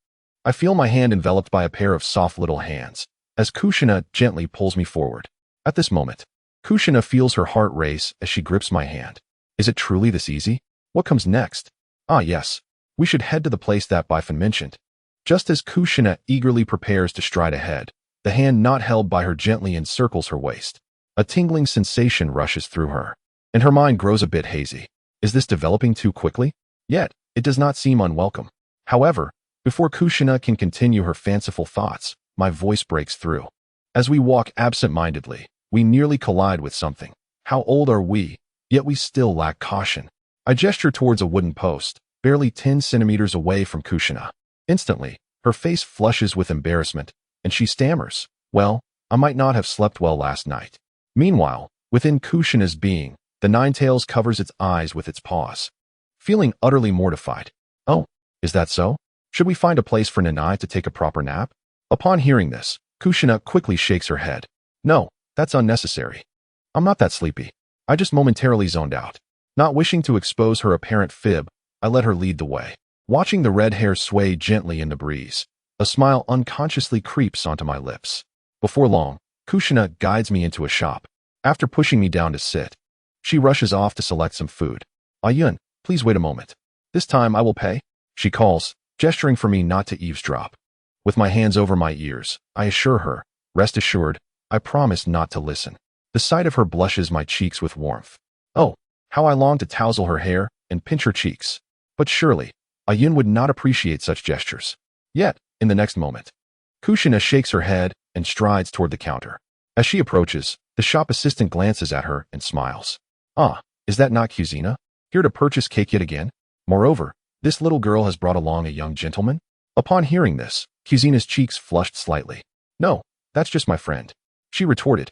I feel my hand enveloped by a pair of soft little hands, as Kushina gently pulls me forward. At this moment, Kushina feels her heart race as she grips my hand. Is it truly this easy? What comes next? Ah yes, we should head to the place that Baifan mentioned. Just as Kushina eagerly prepares to stride ahead, The hand not held by her gently encircles her waist. A tingling sensation rushes through her, and her mind grows a bit hazy. Is this developing too quickly? Yet, it does not seem unwelcome. However, before Kushina can continue her fanciful thoughts, my voice breaks through. As we walk absent-mindedly, we nearly collide with something. How old are we? Yet we still lack caution. I gesture towards a wooden post, barely 10 centimeters away from Kushina. Instantly, her face flushes with embarrassment, and she stammers, "Well, I might not have slept well last night." Meanwhile, within Kushina's being, the Ninetales covers its eyes with its paws. Feeling utterly mortified. "Oh, is that so? Should we find a place for Nanai to take a proper nap?" Upon hearing this, Kushina quickly shakes her head. "No, that's unnecessary. I'm not that sleepy. I just momentarily zoned out." Not wishing to expose her apparent fib, I let her lead the way. Watching the red hair sway gently in the breeze, a smile unconsciously creeps onto my lips. Before long, Kushina guides me into a shop. After pushing me down to sit, she rushes off to select some food. "Yun, please wait a moment. This time I will pay," she calls, gesturing for me not to eavesdrop. With my hands over my ears, I assure her, "Rest assured, I promise not to listen." The sight of her blushes my cheeks with warmth. Oh, how I long to tousle her hair and pinch her cheeks. But surely, Yun would not appreciate such gestures. Yet, in the next moment, Kushina shakes her head and strides toward the counter. As she approaches, the shop assistant glances at her and smiles. "Ah, is that not Kushina? Here to purchase cake yet again? Moreover, this little girl has brought along a young gentleman?" Upon hearing this, Kushina's cheeks flushed slightly. "No, that's just my friend," she retorted.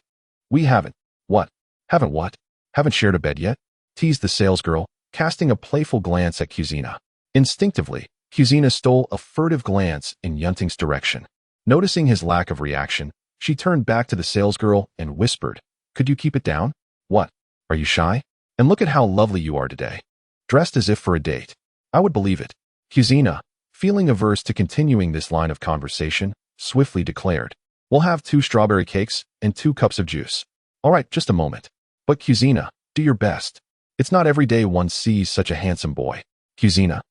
"We haven't." "What? Haven't what? Haven't shared a bed yet?" teased the salesgirl, casting a playful glance at Kushina. Instinctively, Kushina stole a furtive glance in Yun Ting's direction. Noticing his lack of reaction, she turned back to the salesgirl and whispered, "Could you keep it down? What? Are you shy? And look at how lovely you are today. Dressed as if for a date." I would believe it. Kushina, feeling averse to continuing this line of conversation, swiftly declared, "We'll have 2 strawberry cakes and 2 cups of juice." "All right, just a moment. But Kushina, do your best. It's not every day one sees such a handsome boy." Kushina,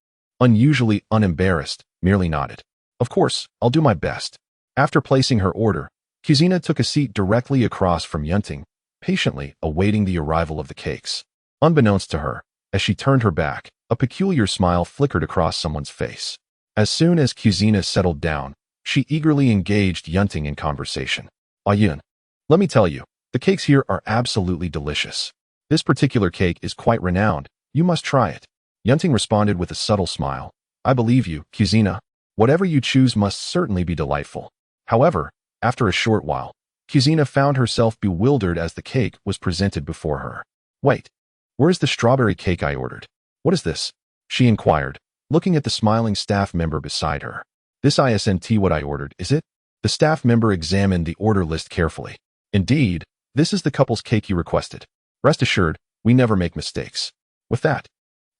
unusually unembarrassed, merely nodded. "Of course, I'll do my best." After placing her order, Kushina took a seat directly across from Yun Ting, patiently awaiting the arrival of the cakes. Unbeknownst to her, as she turned her back, a peculiar smile flickered across someone's face. As soon as Kushina settled down, she eagerly engaged Yun Ting in conversation. "Yun, let me tell you, the cakes here are absolutely delicious. This particular cake is quite renowned. You must try it." Yun Ting responded with a subtle smile. "I believe you, Kushina. Whatever you choose must certainly be delightful." However, after a short while, Kushina found herself bewildered as the cake was presented before her. "Wait, where is the strawberry cake I ordered? What is this?" she inquired, looking at the smiling staff member beside her. "This isn't what I ordered, is it?" The staff member examined the order list carefully. "Indeed, this is the couple's cake you requested. Rest assured, we never make mistakes." With that,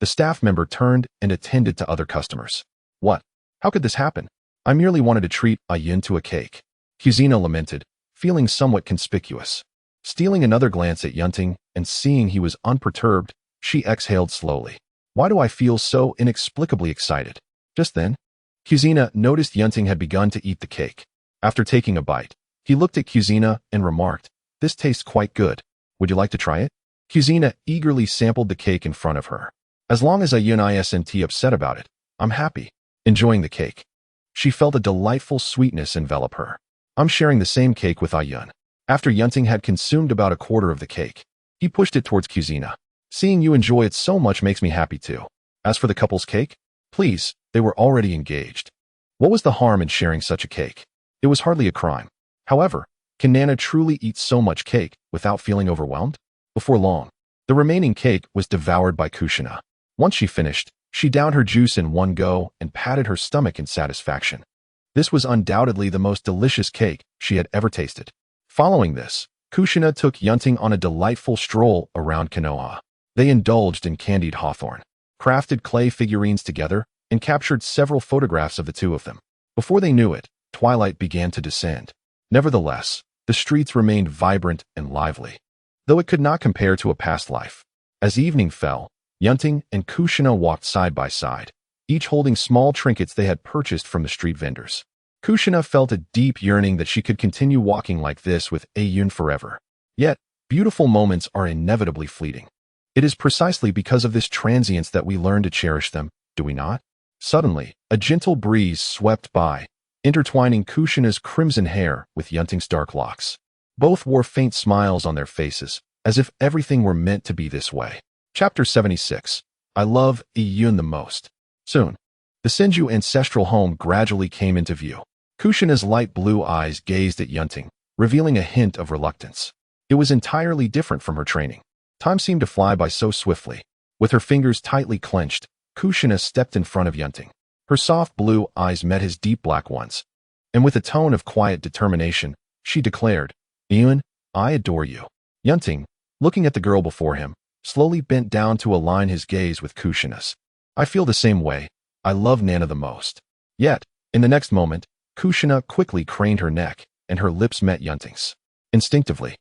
the staff member turned and attended to other customers. "What? How could this happen? I merely wanted to treat Yun to a cake," Kushina lamented, feeling somewhat conspicuous. Stealing another glance at Yun Ting and seeing he was unperturbed, she exhaled slowly. "Why do I feel so inexplicably excited?" Just then, Kushina noticed Yun Ting had begun to eat the cake. After taking a bite, he looked at Kushina and remarked, "This tastes quite good. Would you like to try it?" Kushina eagerly sampled the cake in front of her. "As long as Yun isn't upset about it, I'm happy." Enjoying the cake, she felt a delightful sweetness envelop her. "I'm sharing the same cake with Yun." After Yun Ting had consumed about a quarter of the cake, he pushed it towards Kushina. "Seeing you enjoy it so much makes me happy too. As for the couple's cake, please, they were already engaged. What was the harm in sharing such a cake? It was hardly a crime. However, can Nana truly eat so much cake without feeling overwhelmed?" Before long, the remaining cake was devoured by Kushina. Once she finished, she downed her juice in one go and patted her stomach in satisfaction. This was undoubtedly the most delicious cake she had ever tasted. Following this, Kushina took Yun Ting on a delightful stroll around Konoha. They indulged in candied hawthorn, crafted clay figurines together, and captured several photographs of the two of them. Before they knew it, twilight began to descend. Nevertheless, the streets remained vibrant and lively, though it could not compare to a past life. As evening fell, Yun Ting and Kushina walked side by side, each holding small trinkets they had purchased from the street vendors. Kushina felt a deep yearning that she could continue walking like this with Yun forever. Yet, beautiful moments are inevitably fleeting. It is precisely because of this transience that we learn to cherish them, do we not? Suddenly, a gentle breeze swept by, intertwining Kushina's crimson hair with Yun Ting's dark locks. Both wore faint smiles on their faces, as if everything were meant to be this way. Chapter 76. I love Yun the most. Soon, the Senju ancestral home gradually came into view. Kushina's light blue eyes gazed at Yun Ting, revealing a hint of reluctance. It was entirely different from her training. Time seemed to fly by so swiftly. With her fingers tightly clenched, Kushina stepped in front of Yun Ting. Her soft blue eyes met his deep black ones, and with a tone of quiet determination, she declared, Yun, I adore you. Yun Ting, looking at the girl before him, slowly bent down to align his gaze with Kushina's. I feel the same way. I love Nana the most. Yet, in the next moment, Kushina quickly craned her neck, and her lips met Yun Ting's. Instinctively,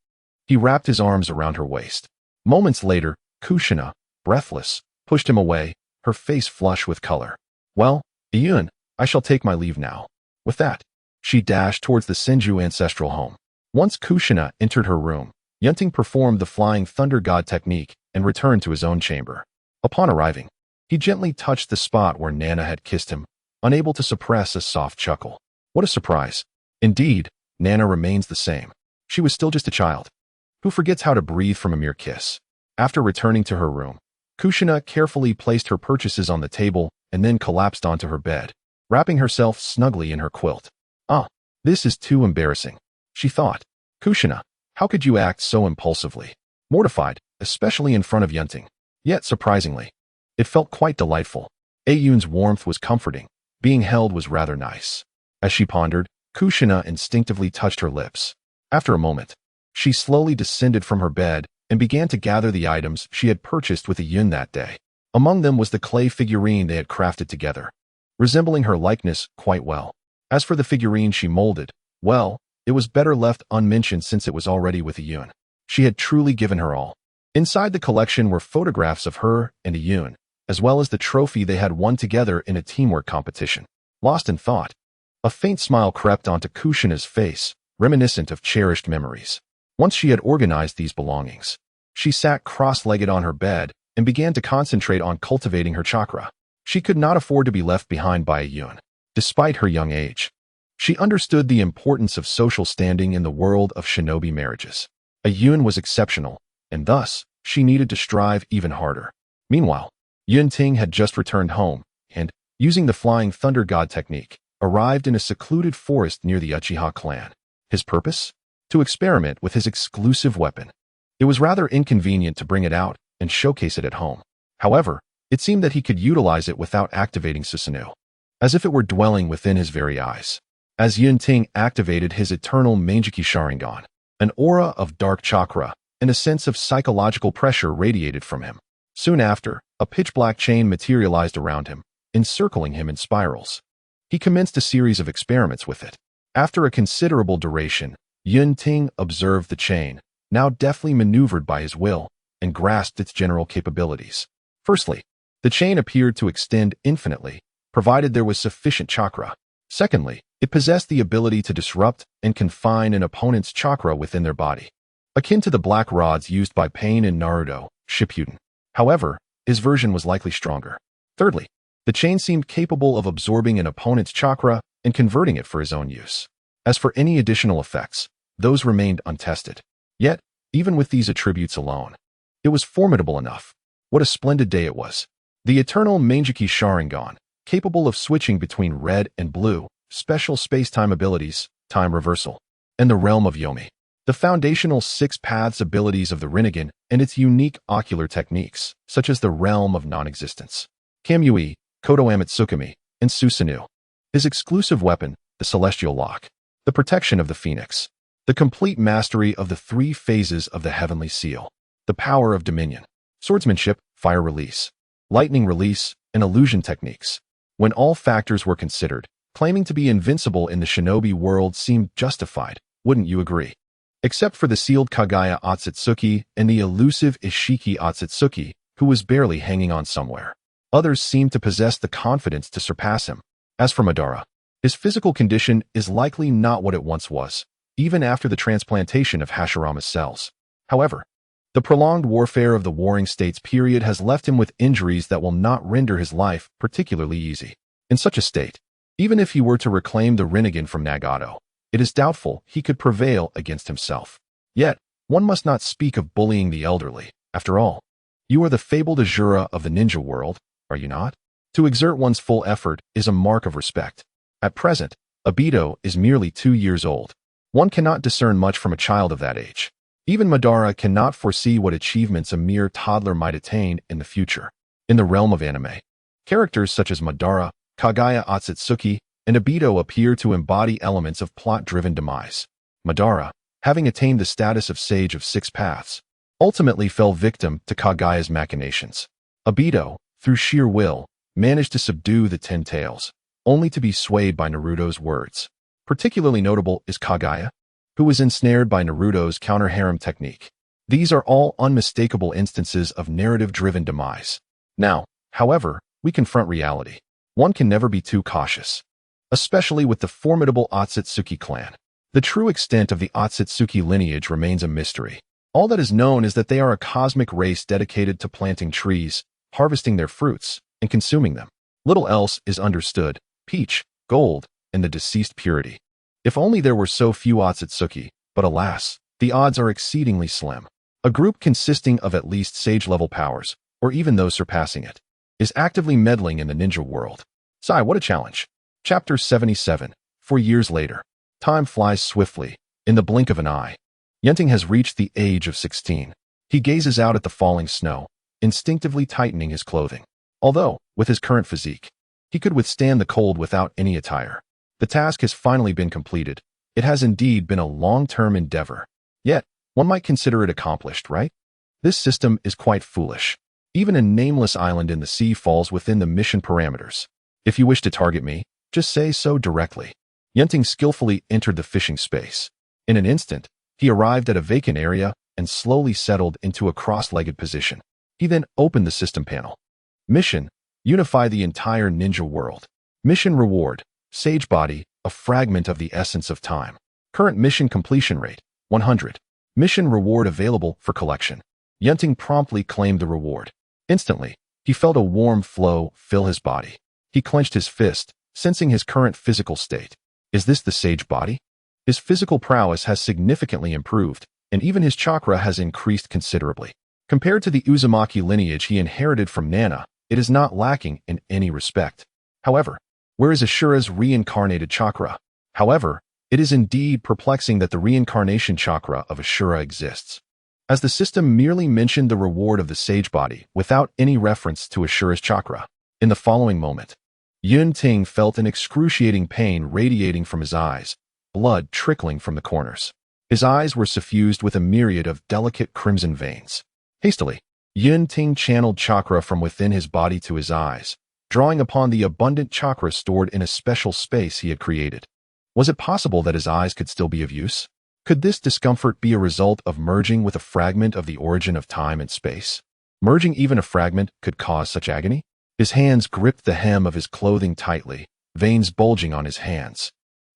he wrapped his arms around her waist. Moments later, Kushina, breathless, pushed him away, her face flush with color. Well, Yun, I shall take my leave now. With that, she dashed towards the Senju ancestral home. Once Kushina entered her room, Yun Ting performed the flying thunder god technique and returned to his own chamber. Upon arriving, he gently touched the spot where Nana had kissed him, unable to suppress a soft chuckle. What a surprise. Indeed, Nana remains the same. She was still just a child, who forgets how to breathe from a mere kiss. After returning to her room, Kushina carefully placed her purchases on the table and then collapsed onto her bed, wrapping herself snugly in her quilt. Ah, this is too embarrassing, she thought. Kushina, how could you act so impulsively? Mortified, especially in front of Yun Ting. Yet, surprisingly, it felt quite delightful. Yun's warmth was comforting. Being held was rather nice. As she pondered, Kushina instinctively touched her lips. After a moment, she slowly descended from her bed and began to gather the items she had purchased with Yun that day. Among them was the clay figurine they had crafted together, resembling her likeness quite well. As for the figurine she molded, well, it was better left unmentioned since it was already with Yun. She had truly given her all. Inside the collection were photographs of her and Yun, as well as the trophy they had won together in a teamwork competition. Lost in thought, a faint smile crept onto Kushina's face, reminiscent of cherished memories. Once she had organized these belongings, she sat cross-legged on her bed and began to concentrate on cultivating her chakra. She could not afford to be left behind by Yun. Despite her young age, she understood the importance of social standing in the world of shinobi marriages. Yun was exceptional, and thus, she needed to strive even harder. Meanwhile, Yun Ting had just returned home, and, using the flying thunder god technique, arrived in a secluded forest near the Uchiha clan. His purpose? To experiment with his exclusive weapon. It was rather inconvenient to bring it out and showcase it at home. However, it seemed that he could utilize it without activating Susanoo, as if it were dwelling within his very eyes. As Yun Ting activated his eternal Manjiki Sharingan, an aura of dark chakra and a sense of psychological pressure radiated from him. Soon after, a pitch-black chain materialized around him, encircling him in spirals. He commenced a series of experiments with it. After a considerable duration, Yun Ting observed the chain, now deftly maneuvered by his will, and grasped its general capabilities. Firstly, the chain appeared to extend infinitely, provided there was sufficient chakra. Secondly, it possessed the ability to disrupt and confine an opponent's chakra within their body, akin to the black rods used by Pain in Naruto, Shippuden. However, his version was likely stronger. Thirdly, the chain seemed capable of absorbing an opponent's chakra and converting it for his own use. As for any additional effects, those remained untested. Yet, even with these attributes alone, it was formidable enough. What a splendid day it was. The eternal Manjiki Sharingan, capable of switching between red and blue, special space-time abilities, time reversal, and the realm of Yomi. The foundational six paths abilities of the Rinnegan and its unique ocular techniques, such as the realm of non-existence, Kamui, Kodo Amatsukami, and Susanoo. His exclusive weapon, the celestial lock, the protection of the phoenix, the complete mastery of the three phases of the heavenly seal, the power of dominion, swordsmanship, fire release, lightning release, and illusion techniques. When all factors were considered, claiming to be invincible in the shinobi world seemed justified, wouldn't you agree? Except for the sealed Kagaya Otsutsuki and the elusive Ishiki Otsutsuki, who was barely hanging on somewhere. Others seemed to possess the confidence to surpass him. As for Madara, His physical condition is likely not what it once was, even after the transplantation of Hashirama's cells. However, the prolonged warfare of the Warring States period has left him with injuries that will not render his life particularly easy. In such a state, even if he were to reclaim the Rinnegan from Nagato, it is doubtful he could prevail against himself. Yet, one must not speak of bullying the elderly. After all, you are the fabled Azura of the ninja world, are you not? To exert one's full effort is a mark of respect. At present, Obito is merely 2 years old. One cannot discern much from a child of that age. Even Madara cannot foresee what achievements a mere toddler might attain in the future. In the realm of anime, characters such as Madara, Kagaya Otsutsuki, and Obito appear to embody elements of plot-driven demise. Madara, having attained the status of Sage of Six Paths, ultimately fell victim to Kagaya's machinations. Obito, through sheer will, managed to subdue the Ten Tails, only to be swayed by Naruto's words. Particularly notable is Kagaya, who was ensnared by Naruto's counter-harem technique. These are all unmistakable instances of narrative-driven demise. Now, however, we confront reality. One can never be too cautious, especially with the formidable Otsutsuki clan. The true extent of the Otsutsuki lineage remains a mystery. All that is known is that they are a cosmic race dedicated to planting trees, harvesting their fruits, and consuming them. Little else is understood: peach, gold, and the deceased purity. If only there were so few Otsutsuki, but alas, the odds are exceedingly slim. A group consisting of at least sage-level powers, or even those surpassing it, is actively meddling in the ninja world. Sigh, what a challenge. Chapter 77. 4 years later. Time flies swiftly. In the blink of an eye, Yun Ting has reached the age of 16. He gazes out at the falling snow, instinctively tightening his clothing. Although, with his current physique, he could withstand the cold without any attire. The task has finally been completed. It has indeed been a long-term endeavor. Yet, one might consider it accomplished, right? This system is quite foolish. Even a nameless island in the sea falls within the mission parameters. If you wish to target me, just say so directly. Yun Ting skillfully entered the fishing space. In an instant, he arrived at a vacant area and slowly settled into a cross-legged position. He then opened the system panel. Mission: unify the entire ninja world. Mission reward: Sage Body, a fragment of the essence of time. Current mission completion rate: 100. Mission reward available for collection. Yun Ting promptly claimed the reward. Instantly, he felt a warm flow fill his body. He clenched his fist, sensing his current physical state. Is this the Sage Body? His physical prowess has significantly improved, and even his chakra has increased considerably. Compared to the Uzumaki lineage he inherited from Nana, it is not lacking in any respect. However, where is Ashura's reincarnated chakra? However, it is indeed perplexing that the reincarnation chakra of Ashura exists, as the system merely mentioned the reward of the Sage Body without any reference to Ashura's chakra. In the following moment, Yun Ting felt an excruciating pain radiating from his eyes, blood trickling from the corners. His eyes were suffused with a myriad of delicate crimson veins. Hastily, Yun Ting channeled chakra from within his body to his eyes, drawing upon the abundant chakra stored in a special space he had created. Was it possible that his eyes could still be of use? Could this discomfort be a result of merging with a fragment of the origin of time and space? Merging even a fragment could cause such agony? His hands gripped the hem of his clothing tightly, veins bulging on his hands.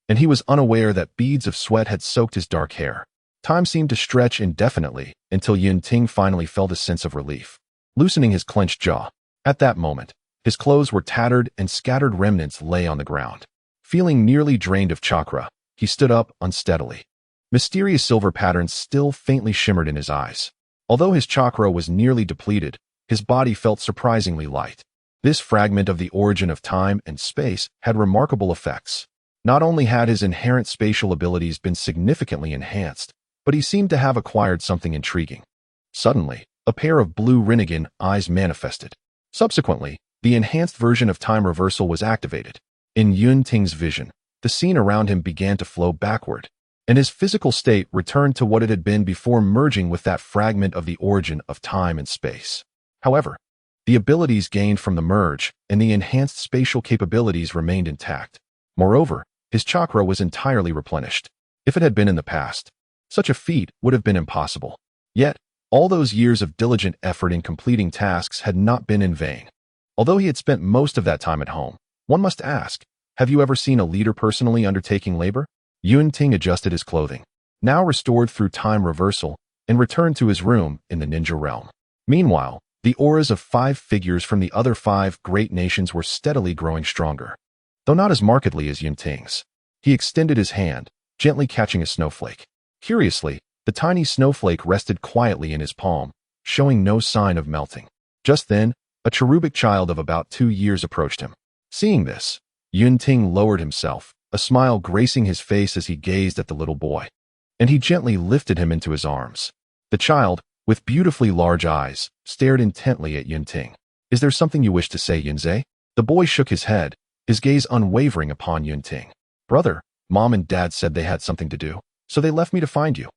And he was unaware that beads of sweat had soaked his dark hair. Time seemed to stretch indefinitely until Yun Ting finally felt a sense of relief, loosening his clenched jaw. At that moment, his clothes were tattered and scattered remnants lay on the ground. Feeling nearly drained of chakra, he stood up unsteadily. Mysterious silver patterns still faintly shimmered in his eyes. Although his chakra was nearly depleted, his body felt surprisingly light. This fragment of the origin of time and space had remarkable effects. Not only had his inherent spatial abilities been significantly enhanced, but he seemed to have acquired something intriguing. Suddenly, a pair of blue Rinnegan eyes manifested. Subsequently, the enhanced version of time reversal was activated. In Yun Ting's vision, the scene around him began to flow backward, and his physical state returned to what it had been before merging with that fragment of the origin of time and space. However, the abilities gained from the merge and the enhanced spatial capabilities remained intact. Moreover, his chakra was entirely replenished. If it had been in the past, such a feat would have been impossible. Yet, all those years of diligent effort in completing tasks had not been in vain. Although he had spent most of that time at home, one must ask, Have you ever seen a leader personally undertaking labor? Yun Ting adjusted his clothing, now restored through time reversal, and returned to his room in the ninja realm. Meanwhile, the auras of 5 figures from the other 5 great nations were steadily growing stronger, though not as markedly as Yun Ting's. He extended his hand, gently catching a snowflake. Curiously, the tiny snowflake rested quietly in his palm, showing no sign of melting. Just then, a cherubic child of about 2 years approached him. Seeing this, Yun Ting lowered himself, a smile gracing his face as he gazed at the little boy, and he gently lifted him into his arms. The child, with beautifully large eyes, stared intently at Yun Ting. "Is there something you wish to say, Yunze?" The boy shook his head, his gaze unwavering upon Yun Ting. "Brother, Mom and Dad said they had something to do, so they left me to find you."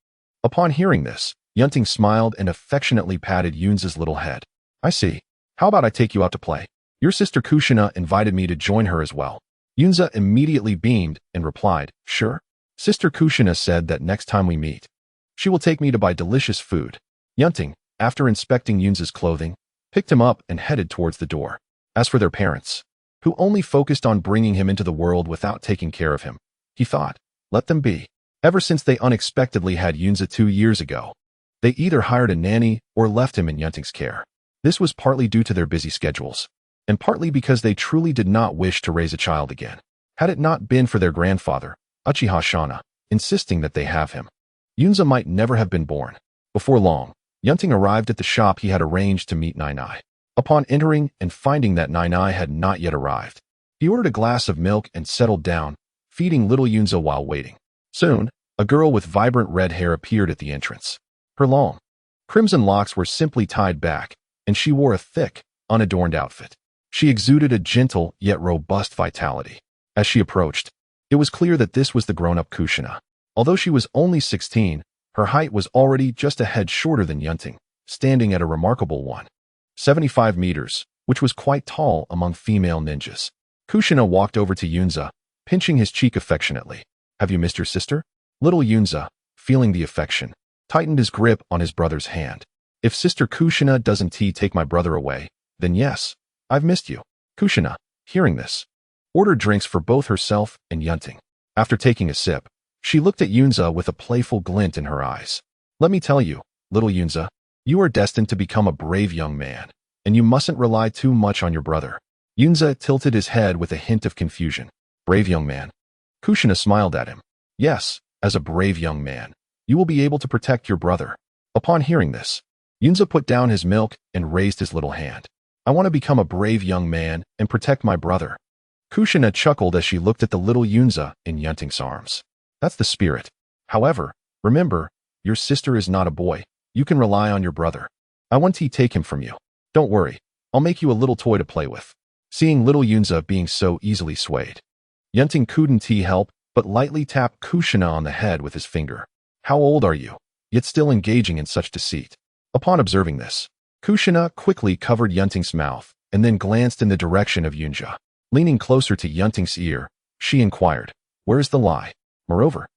Upon hearing this, Yun Ting smiled and affectionately patted Yunze's little head. "I see. How about I take you out to play? Your sister Kushina invited me to join her as well." Yunze immediately beamed and replied, "Sure." Sister Kushina said that next time we meet, she will take me to buy delicious food. Yun Ting, after inspecting Yunze's clothing, picked him up and headed towards the door. As for their parents, who only focused on bringing him into the world without taking care of him, he thought, let them be. Ever since they unexpectedly had Yunze 2 years ago, they either hired a nanny or left him in Yun Ting's care. This was partly due to their busy schedules, and partly because they truly did not wish to raise a child again. Had it not been for their grandfather, Uchiha Shana, insisting that they have him, Yunze might never have been born. Before long, Yun Ting arrived at the shop he had arranged to meet Nai Nai. Upon entering and finding that Nai Nai had not yet arrived, he ordered a glass of milk and settled down, feeding little Yunze while waiting. Soon, a girl with vibrant red hair appeared at the entrance. Her long, crimson locks were simply tied back, and she wore a thick, unadorned outfit. She exuded a gentle yet robust vitality. As she approached, it was clear that this was the grown-up Kushina. Although she was only 16, her height was already just a head shorter than Yun Ting, standing at a remarkable 1.75 meters, which was quite tall among female ninjas. Kushina walked over to Yunze, pinching his cheek affectionately. "Have you missed your sister?" Little Yunze, feeling the affection, tightened his grip on his brother's hand. "If Sister Kushina doesn't take my brother away, then yes, I've missed you." Kushina, hearing this, ordered drinks for both herself and Yun Ting. After taking a sip, she looked at Yunze with a playful glint in her eyes. "Let me tell you, little Yunze, you are destined to become a brave young man, and you mustn't rely too much on your brother." Yunze tilted his head with a hint of confusion. "Brave young man?" Kushina smiled at him. "Yes, as a brave young man, you will be able to protect your brother." Upon hearing this, Yunze put down his milk and raised his little hand. "I want to become a brave young man and protect my brother." Kushina chuckled as she looked at the little Yunze in Yun Ting's arms. "That's the spirit. However, remember, your sister is not a boy. You can rely on your brother. I won't take him from you. Don't worry, I'll make you a little toy to play with." Seeing little Yunze being so easily swayed, Yun Ting couldn't help but lightly tap Kushina on the head with his finger. "How old are you?" Yet still engaging in such deceit. Upon observing this, Kushina quickly covered Yun Ting's mouth and then glanced in the direction of Yunze. Leaning closer to Yun Ting's ear, she inquired, "Where's the lie? Moreover,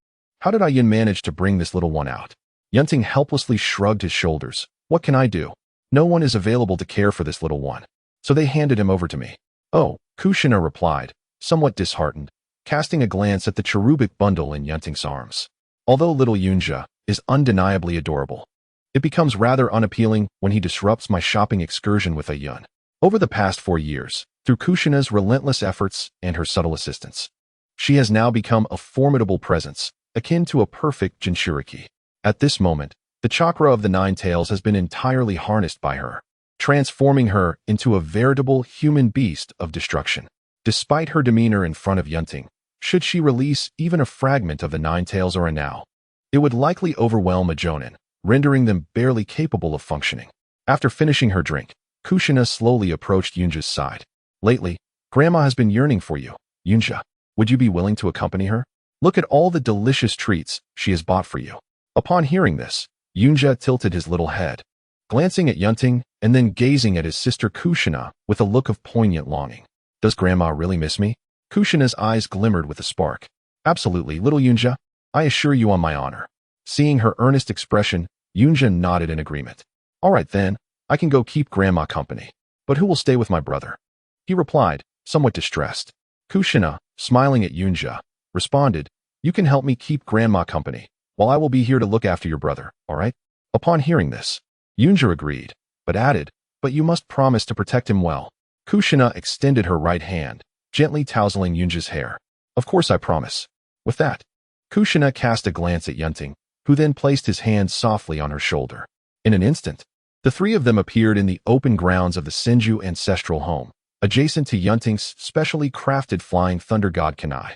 how did Yun manage to bring this little one out?" Yun Ting helplessly shrugged his shoulders. "What can I do? No one is available to care for this little one, so they handed him over to me." "Oh," Kushina replied, somewhat disheartened, casting a glance at the cherubic bundle in Yun Ting's arms. Although little Yunze is undeniably adorable, it becomes rather unappealing when he disrupts my shopping excursion with Yun. Over the past 4 years, through Kushina's relentless efforts and her subtle assistance, she has now become a formidable presence, akin to a perfect Jinchuriki. At this moment, the chakra of the 9 tails has been entirely harnessed by her, transforming her into a veritable human beast of destruction. Despite her demeanor in front of Yun Ting, should she release even a fragment of the 9 tails or a now, it would likely overwhelm a Jonin, rendering them barely capable of functioning. After finishing her drink, Kushina slowly approached Yunja's side. "Lately, Grandma has been yearning for you. Yunja, would you be willing to accompany her? Look at all the delicious treats she has bought for you." Upon hearing this, Yunja tilted his little head, glancing at Yun Ting and then gazing at his sister Kushina with a look of poignant longing. "Does Grandma really miss me?" Kushina's eyes glimmered with a spark. "Absolutely, little Yunja. I assure you on my honor." Seeing her earnest expression, Yunja nodded in agreement. "All right then, I can go keep Grandma company. But who will stay with my brother?" he replied, somewhat distressed. Kushina, smiling at Yunja, responded, "You can help me keep Grandma company, while I will be here to look after your brother, all right?" Upon hearing this, Yunja agreed, but added, "But you must promise to protect him well." Kushina extended her right hand, gently tousling Yunja's hair. "Of course I promise." With that, Kushina cast a glance at Yun Ting, who then placed his hand softly on her shoulder. In an instant, the three of them appeared in the open grounds of the Senju ancestral home, adjacent to Yun Ting's specially crafted flying thunder god Kanai.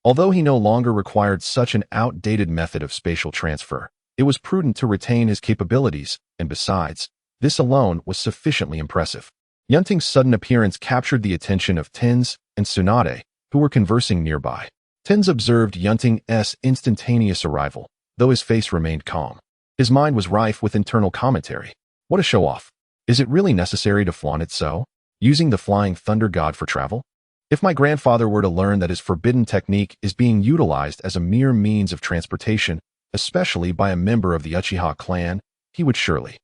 Although he no longer required such an outdated method of spatial transfer, it was prudent to retain his capabilities, and besides, this alone was sufficiently impressive. Yun Ting's sudden appearance captured the attention of Tenz and Tsunade, who were conversing nearby. Tenz observed Yun Ting's instantaneous arrival, though his face remained calm. His mind was rife with internal commentary. What a show-off. Is it really necessary to flaunt it so? Using the flying thunder god for travel? If my grandfather were to learn that his forbidden technique is being utilized as a mere means of transportation, especially by a member of the Uchiha clan, he would surely.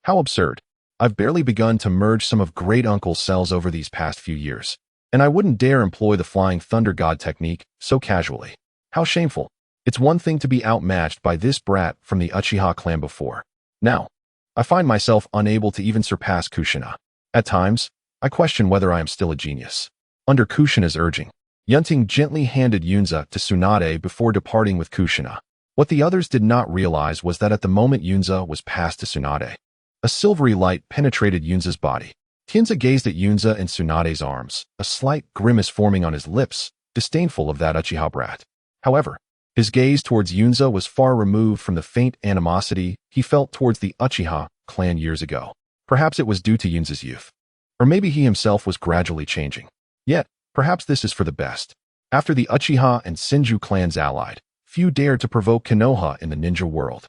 How absurd. I've barely begun to merge some of great uncle's cells over these past few years, and I wouldn't dare employ the flying thunder god technique so casually. How shameful. It's one thing to be outmatched by this brat from the Uchiha clan before. Now, I find myself unable to even surpass Kushina. At times, I question whether I am still a genius. Under Kushina's urging, Yun Ting gently handed Yunza to Tsunade before departing with Kushina. What the others did not realize was that at the moment Yunza was passed to Tsunade, a silvery light penetrated Yunza's body. Tenza gazed at Yunza and Tsunade's arms, a slight grimace forming on his lips, disdainful of that Uchiha brat. However, his gaze towards Yunza was far removed from the faint animosity he felt towards the Uchiha clan years ago. Perhaps it was due to Yunza's youth. Or maybe he himself was gradually changing. Yet, perhaps this is for the best. After the Uchiha and Senju clans allied, few dared to provoke Konoha in the ninja world.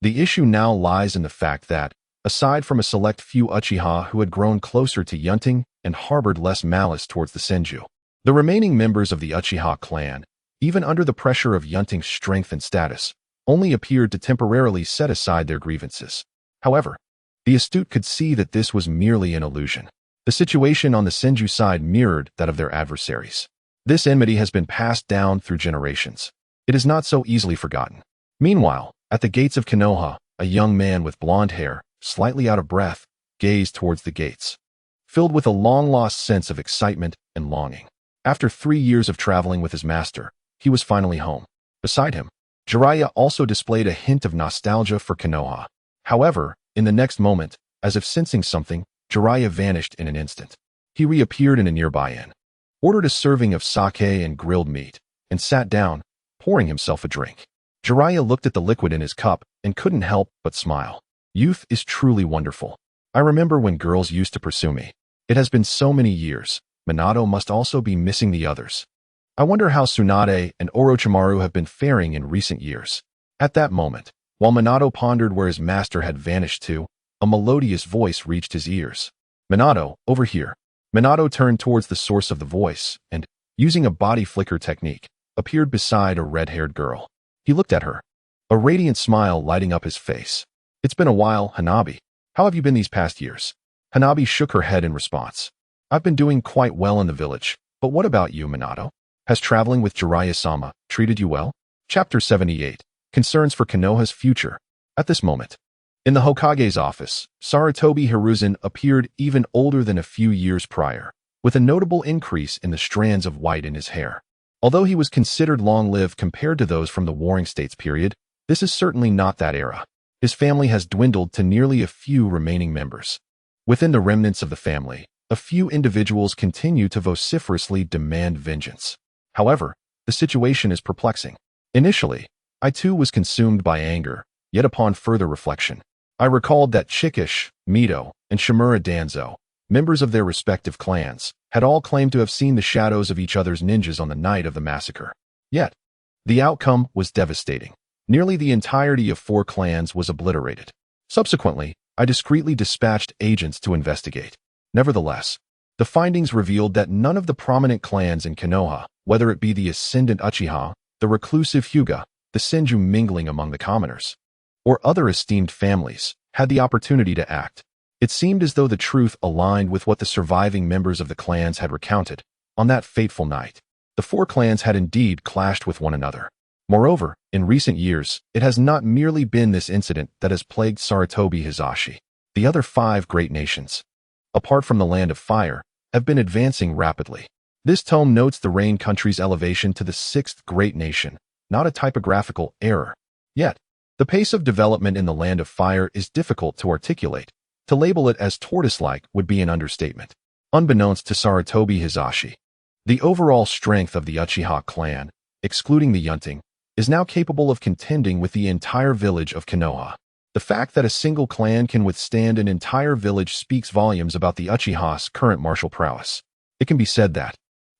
The issue now lies in the fact that, aside from a select few Uchiha who had grown closer to Yun Ting and harbored less malice towards the Senju, the remaining members of the Uchiha clan, even under the pressure of Yun Ting's strength and status, only appeared to temporarily set aside their grievances. However, the astute could see that this was merely an illusion. The situation on the Senju side mirrored that of their adversaries. This enmity has been passed down through generations. It is not so easily forgotten. Meanwhile, at the gates of Konoha, a young man with blonde hair, slightly out of breath, gazed towards the gates, filled with a long-lost sense of excitement and longing. After 3 years of traveling with his master, he was finally home. Beside him, Jiraiya also displayed a hint of nostalgia for Konoha. However, in the next moment, as if sensing something, Jiraiya vanished in an instant. He reappeared in a nearby inn, ordered a serving of sake and grilled meat, and sat down, pouring himself a drink. Jiraiya looked at the liquid in his cup and couldn't help but smile. Youth is truly wonderful. I remember when girls used to pursue me. It has been so many years. Minato must also be missing the others. I wonder how Tsunade and Orochimaru have been faring in recent years. At that moment, while Minato pondered where his master had vanished to, a melodious voice reached his ears. "Minato, over here." Minato turned towards the source of the voice and, using a body flicker technique, appeared beside a red-haired girl. He looked at her, a radiant smile lighting up his face. "It's been a while, Hanabi. How have you been these past years?" Hanabi shook her head in response. "I've been doing quite well in the village, but what about you, Minato? Has traveling with Jiraiya-sama treated you well?" Chapter 78. Concerns for Konoha's future. At this moment, in the Hokage's office, Sarutobi Hiruzen appeared even older than a few years prior, with a notable increase in the strands of white in his hair. Although he was considered long-lived compared to those from the Warring States period, this is certainly not that era. His family has dwindled to nearly a few remaining members. Within the remnants of the family, a few individuals continue to vociferously demand vengeance. However, the situation is perplexing. Initially, I too was consumed by anger, yet upon further reflection, I recalled that Chikush, Mito, and Shimura Danzo, members of their respective clans, had all claimed to have seen the shadows of each other's ninjas on the night of the massacre. Yet, the outcome was devastating. Nearly the entirety of 4 clans was obliterated. Subsequently, I discreetly dispatched agents to investigate. Nevertheless, the findings revealed that none of the prominent clans in Konoha, whether it be the ascendant Uchiha, the reclusive Hyuga, the Senju mingling among the commoners, or other esteemed families, had the opportunity to act. It seemed as though the truth aligned with what the surviving members of the clans had recounted. on that fateful night, the four clans had indeed clashed with one another. Moreover, in recent years, it has not merely been this incident that has plagued Sarutobi Hizashi. The other five great nations, apart from the Land of Fire, have been advancing rapidly. This tome notes the Rain country's elevation to the sixth great nation, not a typographical error. Yet, the pace of development in the Land of Fire is difficult to articulate. To label it as tortoise-like would be an understatement. Unbeknownst to Sarutobi Hizashi, the overall strength of the Uchiha clan, excluding the Yun Ting, is now capable of contending with the entire village of Konoha. The fact that a single clan can withstand an entire village speaks volumes about the Uchiha's current martial prowess. It can be said that,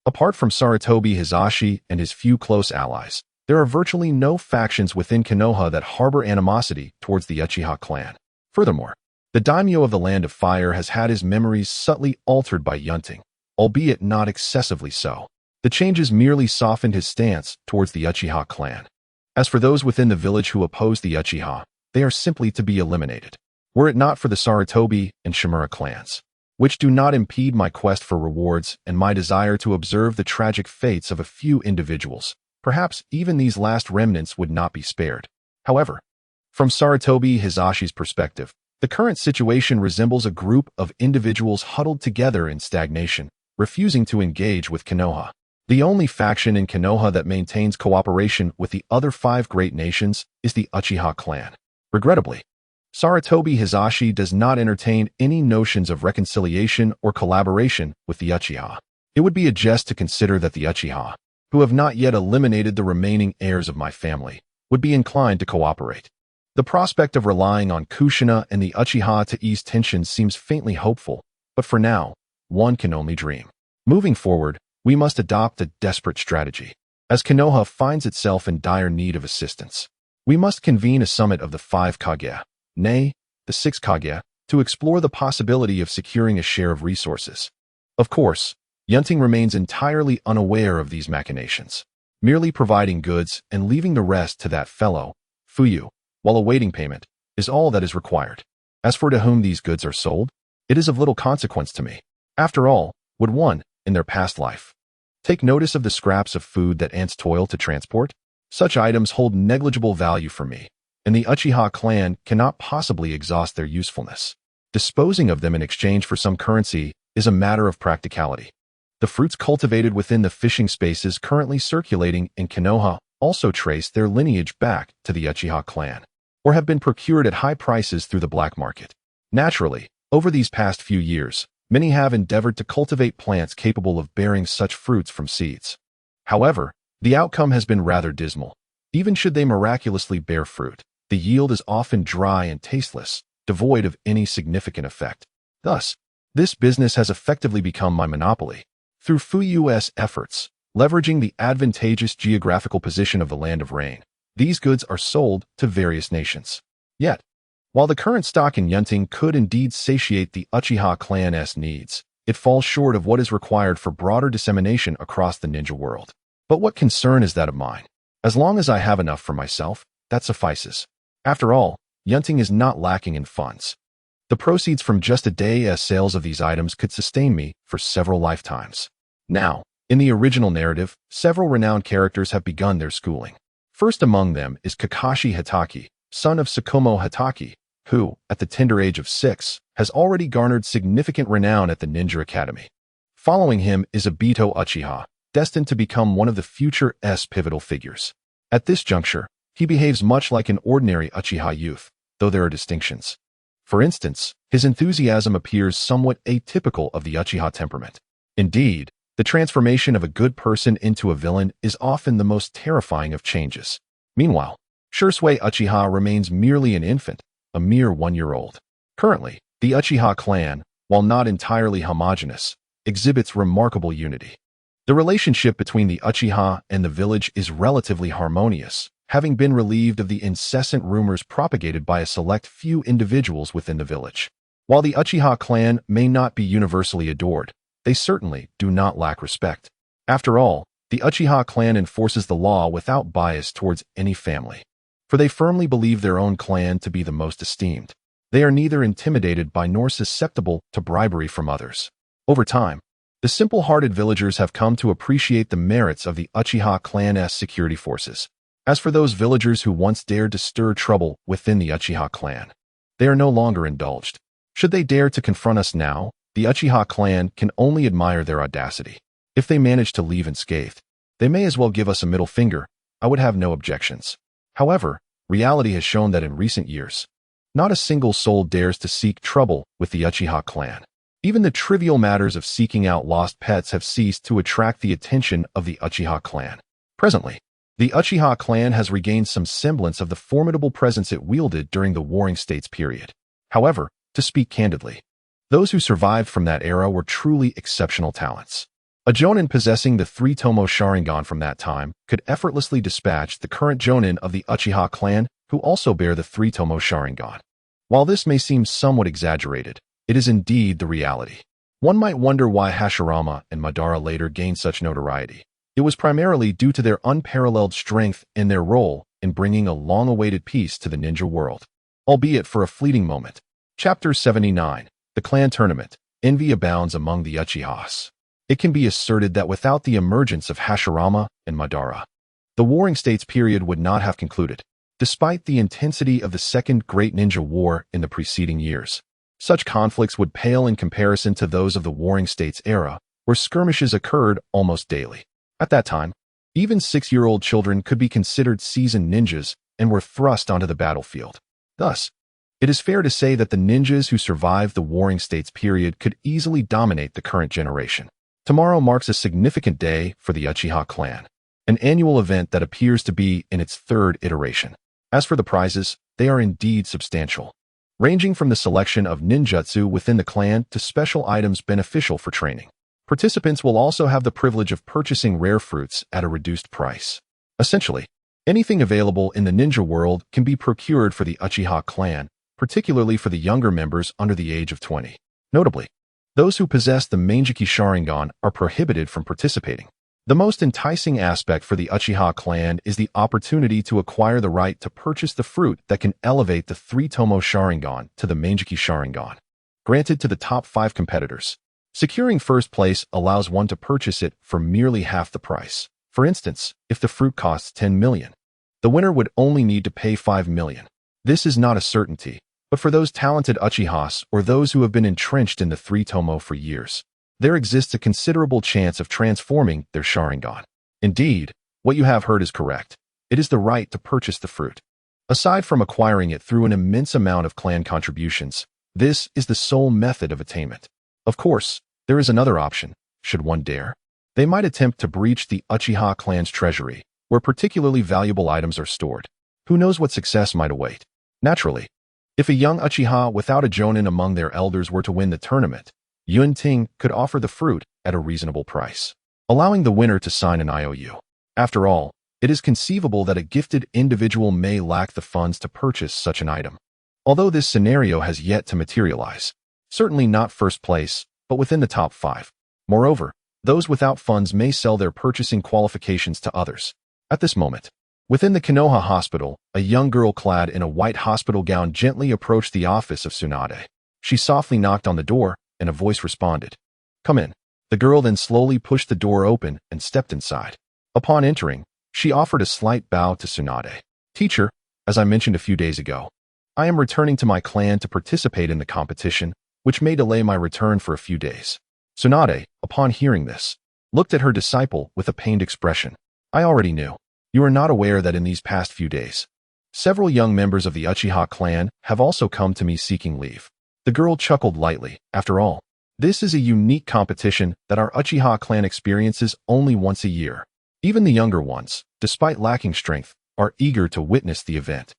apart from Sarutobi Hizashi and his few close allies, there are virtually no factions within Konoha that harbor animosity towards the Uchiha clan. Furthermore, the daimyo of the Land of Fire has had his memories subtly altered by Yun Ting, albeit not excessively so. The changes merely softened his stance towards the Uchiha clan. As for those within the village who oppose the Uchiha, they are simply to be eliminated, were it not for the Sarutobi and Shimura clans, which do not impede my quest for rewards and my desire to observe the tragic fates of a few individuals. Perhaps even these last remnants would not be spared. However, from Sarutobi Hizashi's perspective, the current situation resembles a group of individuals huddled together in stagnation, refusing to engage with Konoha. The only faction in Konoha that maintains cooperation with the other five great nations is the Uchiha clan. Regrettably, Sarutobi Hizashi does not entertain any notions of reconciliation or collaboration with the Uchiha. It would be a jest to consider that the Uchiha, who have not yet eliminated the remaining heirs of my family, would be inclined to cooperate. The prospect of relying on Kushina and the Uchiha to ease tensions seems faintly hopeful, but for now, one can only dream. Moving forward, we must adopt a desperate strategy. As Konoha finds itself in dire need of assistance, we must convene a summit of the 5 Kage, nay, the 6 Kage, to explore the possibility of securing a share of resources. Of course, Yun Ting remains entirely unaware of these machinations, merely providing goods and leaving the rest to that fellow, Fuyu, while awaiting payment, is all that is required. As for to whom these goods are sold, it is of little consequence to me. After all, would one, in their past life, take notice of the scraps of food that ants toil to transport? Such items hold negligible value for me, and the Uchiha clan cannot possibly exhaust their usefulness. Disposing of them in exchange for some currency is a matter of practicality. The fruits cultivated within the fishing spaces currently circulating in Konoha also trace their lineage back to the Uchiha clan, or have been procured at high prices through the black market. Naturally, over these past few years, many have endeavored to cultivate plants capable of bearing such fruits from seeds. However, the outcome has been rather dismal. Even should they miraculously bear fruit, the yield is often dry and tasteless, devoid of any significant effect. Thus, this business has effectively become my monopoly. Through Fuyu's efforts, leveraging the advantageous geographical position of the Land of Rain, these goods are sold to various nations. Yet, while the current stock in Yun Ting could indeed satiate the Uchiha clan's needs, it falls short of what is required for broader dissemination across the ninja world. But what concern is that of mine? As long as I have enough for myself, that suffices. After all, Yun Ting is not lacking in funds. The proceeds from just a day's sales of these items could sustain me for several lifetimes. Now, in the original narrative, several renowned characters have begun their schooling. First among them is Kakashi Hatake, son of Tsukumo Hatake, who, at the tender age of 6, has already garnered significant renown at the Ninja Academy. Following him is Obito Uchiha, destined to become one of the future's pivotal figures. At this juncture, he behaves much like an ordinary Uchiha youth, though there are distinctions. For instance, his enthusiasm appears somewhat atypical of the Uchiha temperament. Indeed, the transformation of a good person into a villain is often the most terrifying of changes. Meanwhile, Shursui Uchiha remains merely an infant, a mere 1-year-old. Currently, the Uchiha clan, while not entirely homogeneous, exhibits remarkable unity. The relationship between the Uchiha and the village is relatively harmonious, having been relieved of the incessant rumors propagated by a select few individuals within the village. While the Uchiha clan may not be universally adored, they certainly do not lack respect. After all, the Uchiha clan enforces the law without bias towards any family, for they firmly believe their own clan to be the most esteemed. They are neither intimidated by nor susceptible to bribery from others. Over time, The simple-hearted villagers have come to appreciate the merits of the Uchiha clan's security forces. As for those villagers who once dared to stir trouble within the Uchiha clan, they are no longer indulged. Should they dare to confront us now, the Uchiha clan can only admire their audacity. If they manage to leave unscathed, they may as well give us a middle finger. I would have no objections. However, reality has shown that in recent years, not a single soul dares to seek trouble with the Uchiha clan. Even the trivial matters of seeking out lost pets have ceased to attract the attention of the Uchiha clan. Presently, the Uchiha clan has regained some semblance of the formidable presence it wielded during the Warring States period. However, to speak candidly, those who survived from that era were truly exceptional talents. A Jonin possessing the three-tomo Sharingan from that time could effortlessly dispatch the current Jonin of the Uchiha clan, who also bear the three-tomo Sharingan. While this may seem somewhat exaggerated, it is indeed the reality. One might wonder why Hashirama and Madara later gained such notoriety. It was primarily due to their unparalleled strength and their role in bringing a long-awaited peace to the ninja world, albeit for a fleeting moment. Chapter 79. The Clan Tournament. Envy abounds among the Uchihas. It can be asserted that without the emergence of Hashirama and Madara, the Warring States period would not have concluded. Despite the intensity of the Second Great Ninja War in the preceding years, such conflicts would pale in comparison to those of the Warring States era, where skirmishes occurred almost daily. At that time, even 6-year-old children could be considered seasoned ninjas and were thrust onto the battlefield. Thus, it is fair to say that the ninjas who survived the Warring States period could easily dominate the current generation. Tomorrow marks a significant day for the Uchiha clan, an annual event that appears to be in its third iteration. As for the prizes, they are indeed substantial, ranging from the selection of ninjutsu within the clan to special items beneficial for training. Participants will also have the privilege of purchasing rare fruits at a reduced price. Essentially, anything available in the ninja world can be procured for the Uchiha clan, particularly for the younger members under the age of 20. Notably, those who possess the Manjiki Sharingan are prohibited from participating. The most enticing aspect for the Uchiha clan is the opportunity to acquire the right to purchase the fruit that can elevate the three-tomo Sharingan to the Manjiki Sharingan, granted to the top 5 competitors. Securing first place allows one to purchase it for merely half the price. For instance, if the fruit costs 10 million, the winner would only need to pay 5 million. This is not a certainty, but for those talented Uchihas or those who have been entrenched in the three-tomo for years, there exists a considerable chance of transforming their Sharingan. Indeed, what you have heard is correct. It is the right to purchase the fruit. Aside from acquiring it through an immense amount of clan contributions, this is the sole method of attainment. Of course, there is another option, should one dare. They might attempt to breach the Uchiha clan's treasury, where particularly valuable items are stored. Who knows what success might await? Naturally, if a young Uchiha without a Jonin among their elders were to win the tournament, Yun Ting could offer the fruit at a reasonable price, allowing the winner to sign an IOU. After all, it is conceivable that a gifted individual may lack the funds to purchase such an item. Although this scenario has yet to materialize, certainly not first place, but within the top 5. Moreover, those without funds may sell their purchasing qualifications to others. At this moment, within the Konoha hospital, a young girl clad in a white hospital gown gently approached the office of Tsunade. She softly knocked on the door, and a voice responded, "Come in." The girl then slowly pushed the door open and stepped inside. Upon entering, she offered a slight bow to Tsunade. "Teacher, as I mentioned a few days ago, I am returning to my clan to participate in the competition, which may delay my return for a few days." Tsunade, upon hearing this, looked at her disciple with a pained expression. "I already knew. You are not aware that in these past few days, several young members of the Uchiha clan have also come to me seeking leave." The girl chuckled lightly. After all, this is a unique competition that our Uchiha clan experiences only once a year. Even the younger ones, despite lacking strength, are eager to witness the event.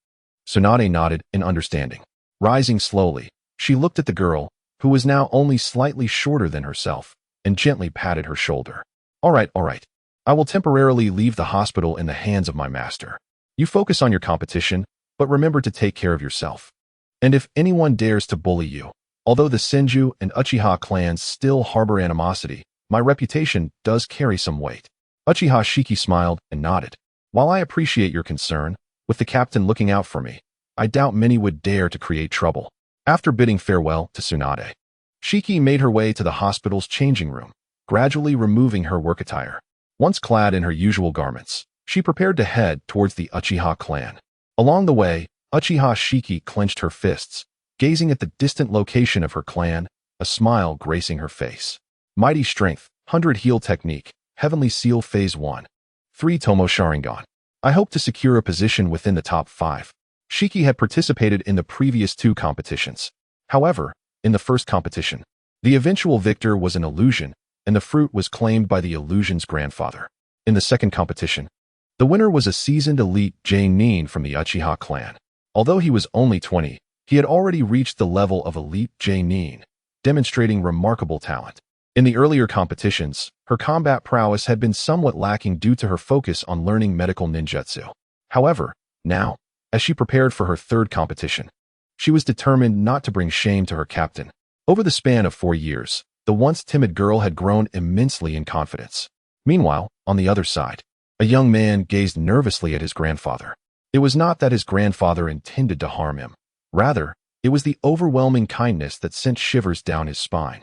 Tsunade nodded in understanding. Rising slowly, she looked at the girl, who was now only slightly shorter than herself, and gently patted her shoulder. All right. I will temporarily leave the hospital in the hands of my master. You focus on your competition, but remember to take care of yourself. And if anyone dares to bully you, although the Senju and Uchiha clans still harbor animosity, my reputation does carry some weight." Uchiha Shiki smiled and nodded. "While I appreciate your concern, with the captain looking out for me, I doubt many would dare to create trouble." After bidding farewell to Tsunade, Shiki made her way to the hospital's changing room. gradually removing her work attire. Once clad in her usual garments, she prepared to head towards the Uchiha clan. Along the way, Uchiha Shiki clenched her fists, gazing at the distant location of her clan, a smile gracing her face. Mighty Strength, 100 Heal Technique, Heavenly Seal Phase 1. 3 Tomo Sharingan. I hope to secure a position within the top 5. Shiki had participated in the previous 2 competitions. However, in the first competition, the eventual victor was an illusion, and the fruit was claimed by the illusion's grandfather. In the second competition, the winner was a seasoned elite Nin from the Uchiha clan. Although he was only 20, he had already reached the level of elite Nin, demonstrating remarkable talent. In the earlier competitions, her combat prowess had been somewhat lacking due to her focus on learning medical ninjutsu. However, now, as she prepared for her third competition, she was determined not to bring shame to her captain. Over the span of 4 years, the once timid girl had grown immensely in confidence. Meanwhile, on the other side, a young man gazed nervously at his grandfather. It was not that his grandfather intended to harm him. Rather, it was the overwhelming kindness that sent shivers down his spine.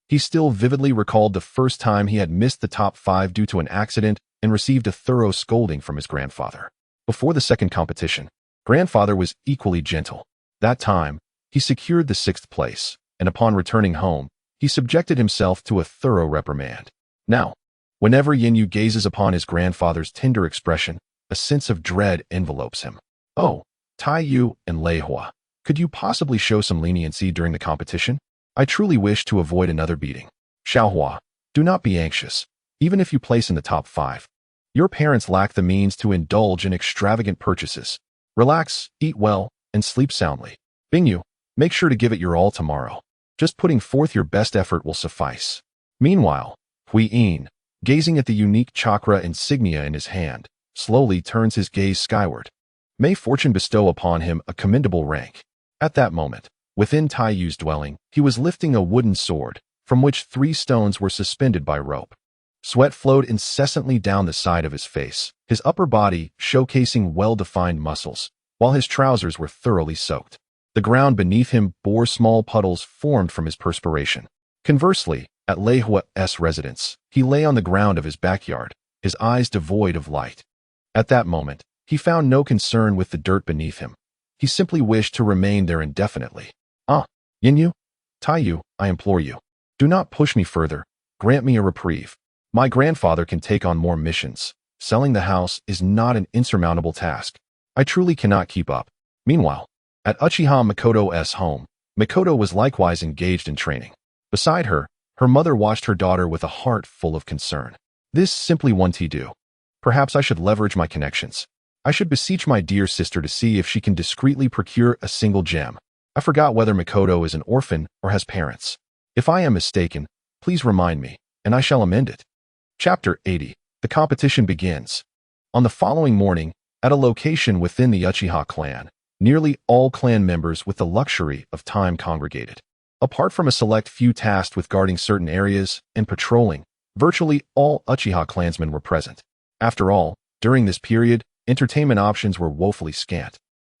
He still vividly recalled the first time he had missed the top 5 due to an accident and received a thorough scolding from his grandfather. Before the second competition, grandfather was equally gentle. That time, he secured the 6th place, and upon returning home, he subjected himself to a thorough reprimand. Now, whenever Yinyu gazes upon his grandfather's tender expression, a sense of dread envelopes him. Oh, Taiyu and Lei Hua, could you possibly show some leniency during the competition? I truly wish to avoid another beating. Xiaohua, do not be anxious, even if you place in the top 5. Your parents lack the means to indulge in extravagant purchases. Relax, eat well, and sleep soundly. Bingyu, make sure to give it your all tomorrow. Just putting forth your best effort will suffice. Meanwhile, Hui Yin, gazing at the unique chakra insignia in his hand, slowly turns his gaze skyward. May fortune bestow upon him a commendable rank. At that moment, within Taiyu's dwelling, he was lifting a wooden sword, from which 3 stones were suspended by rope. Sweat flowed incessantly down the side of his face, his upper body showcasing well-defined muscles, while his trousers were thoroughly soaked. The ground beneath him bore small puddles formed from his perspiration. Conversely, at Lei Hua's residence, he lay on the ground of his backyard, his eyes devoid of light. At that moment, he found no concern with the dirt beneath him. He simply wished to remain there indefinitely. Yinyu? Taiyu, I implore you. Do not push me further. Grant me a reprieve. My grandfather can take on more missions. Selling the house is not an insurmountable task. I truly cannot keep up. Meanwhile, at Uchiha Mikoto's home, Mikoto was likewise engaged in training. Beside her, her mother watched her daughter with a heart full of concern. This simply won't do. Perhaps I should leverage my connections. I should beseech my dear sister to see if she can discreetly procure a single gem. I forgot whether Mikoto is an orphan or has parents. If I am mistaken, please remind me, and I shall amend it. Chapter 80. The competition begins. On the following morning, at a location within the Uchiha clan, nearly all clan members with the luxury of time congregated. Apart from a select few tasked with guarding certain areas and patrolling, virtually all Uchiha clansmen were present. After all, during this period, entertainment options were woefully scant,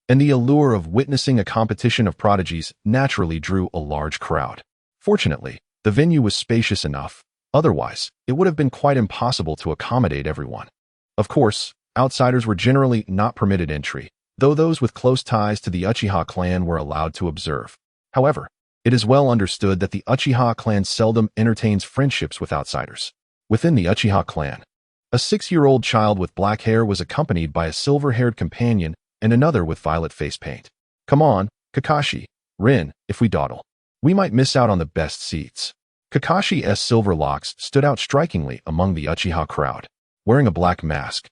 and the allure of witnessing a competition of prodigies naturally drew a large crowd. Fortunately, the venue was spacious enough. Otherwise, it would have been quite impossible to accommodate everyone. Of course, outsiders were generally not permitted entry, though those with close ties to the Uchiha clan were allowed to observe. However, it is well understood that the Uchiha clan seldom entertains friendships with outsiders. Within the Uchiha clan, a 6-year-old child with black hair was accompanied by a silver-haired companion and another with violet face paint. Come on, Kakashi, Rin, if we dawdle, we might miss out on the best seats. Kakashi's silver locks stood out strikingly among the Uchiha crowd. Wearing a black mask,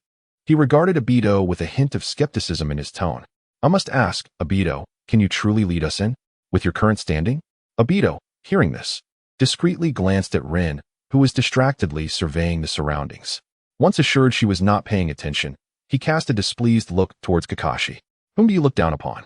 he regarded Obito with a hint of skepticism in his tone. I must ask, Obito, can you truly lead us in? With your current standing? Obito, hearing this, discreetly glanced at Rin, who was distractedly surveying the surroundings. Once assured she was not paying attention, he cast a displeased look towards Kakashi. Whom do you look down upon?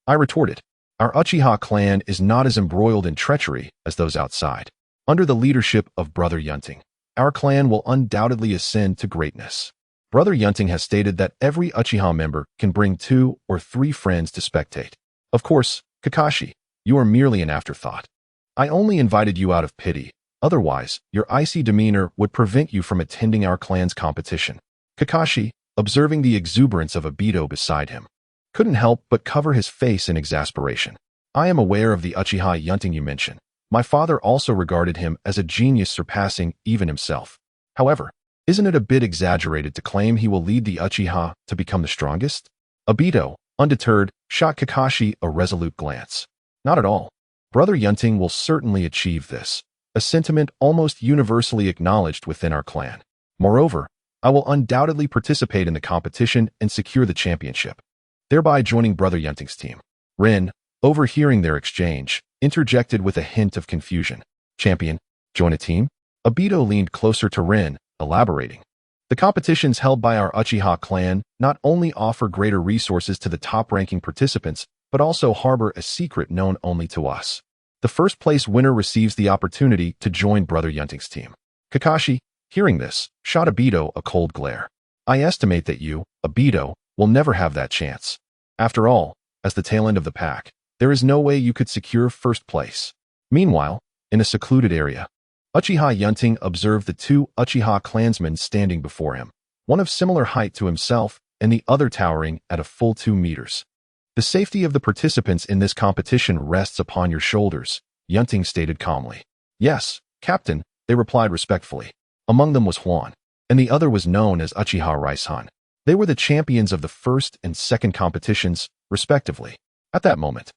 I retorted. Our Uchiha clan is not as embroiled in treachery as those outside. Under the leadership of Brother Yun Ting, our clan will undoubtedly ascend to greatness. Brother Yun Ting has stated that every Uchiha member can bring 2 or 3 friends to spectate. Of course, Kakashi, you are merely an afterthought. I only invited you out of pity, Otherwise, your icy demeanor would prevent you from attending our clan's competition. Kakashi, observing the exuberance of Obito beside him, couldn't help but cover his face in exasperation. I am aware of the Uchiha Yun Ting you mentioned. My father also regarded him as a genius surpassing even himself. However, isn't it a bit exaggerated to claim he will lead the Uchiha to become the strongest? Obito, undeterred, shot Kakashi a resolute glance. Not at all. Brother Yun Ting will certainly achieve this, a sentiment almost universally acknowledged within our clan. Moreover, I will undoubtedly participate in the competition and secure the championship, thereby joining Brother Yun Ting's team. Rin, overhearing their exchange, interjected with a hint of confusion. Champion, join a team? Obito leaned closer to Rin, elaborating. The competitions held by our Uchiha clan not only offer greater resources to the top-ranking participants, but also harbor a secret known only to us. The first-place winner receives the opportunity to join Brother Yun Ting's team. Kakashi, hearing this, shot Obito a cold glare. I estimate that you, Obito, will never have that chance. After all, as the tail end of the pack, there is no way you could secure first place. Meanwhile, in a secluded area, Uchiha Yun Ting observed the two Uchiha clansmen standing before him, one of similar height to himself and the other towering at a full 2 meters. The safety of the participants in this competition rests upon your shoulders, Yun Ting stated calmly. Yes, Captain, they replied respectfully. Among them was Huan, and the other was known as Uchiha Raisan. They were the champions of the first and second competitions, respectively. At that moment,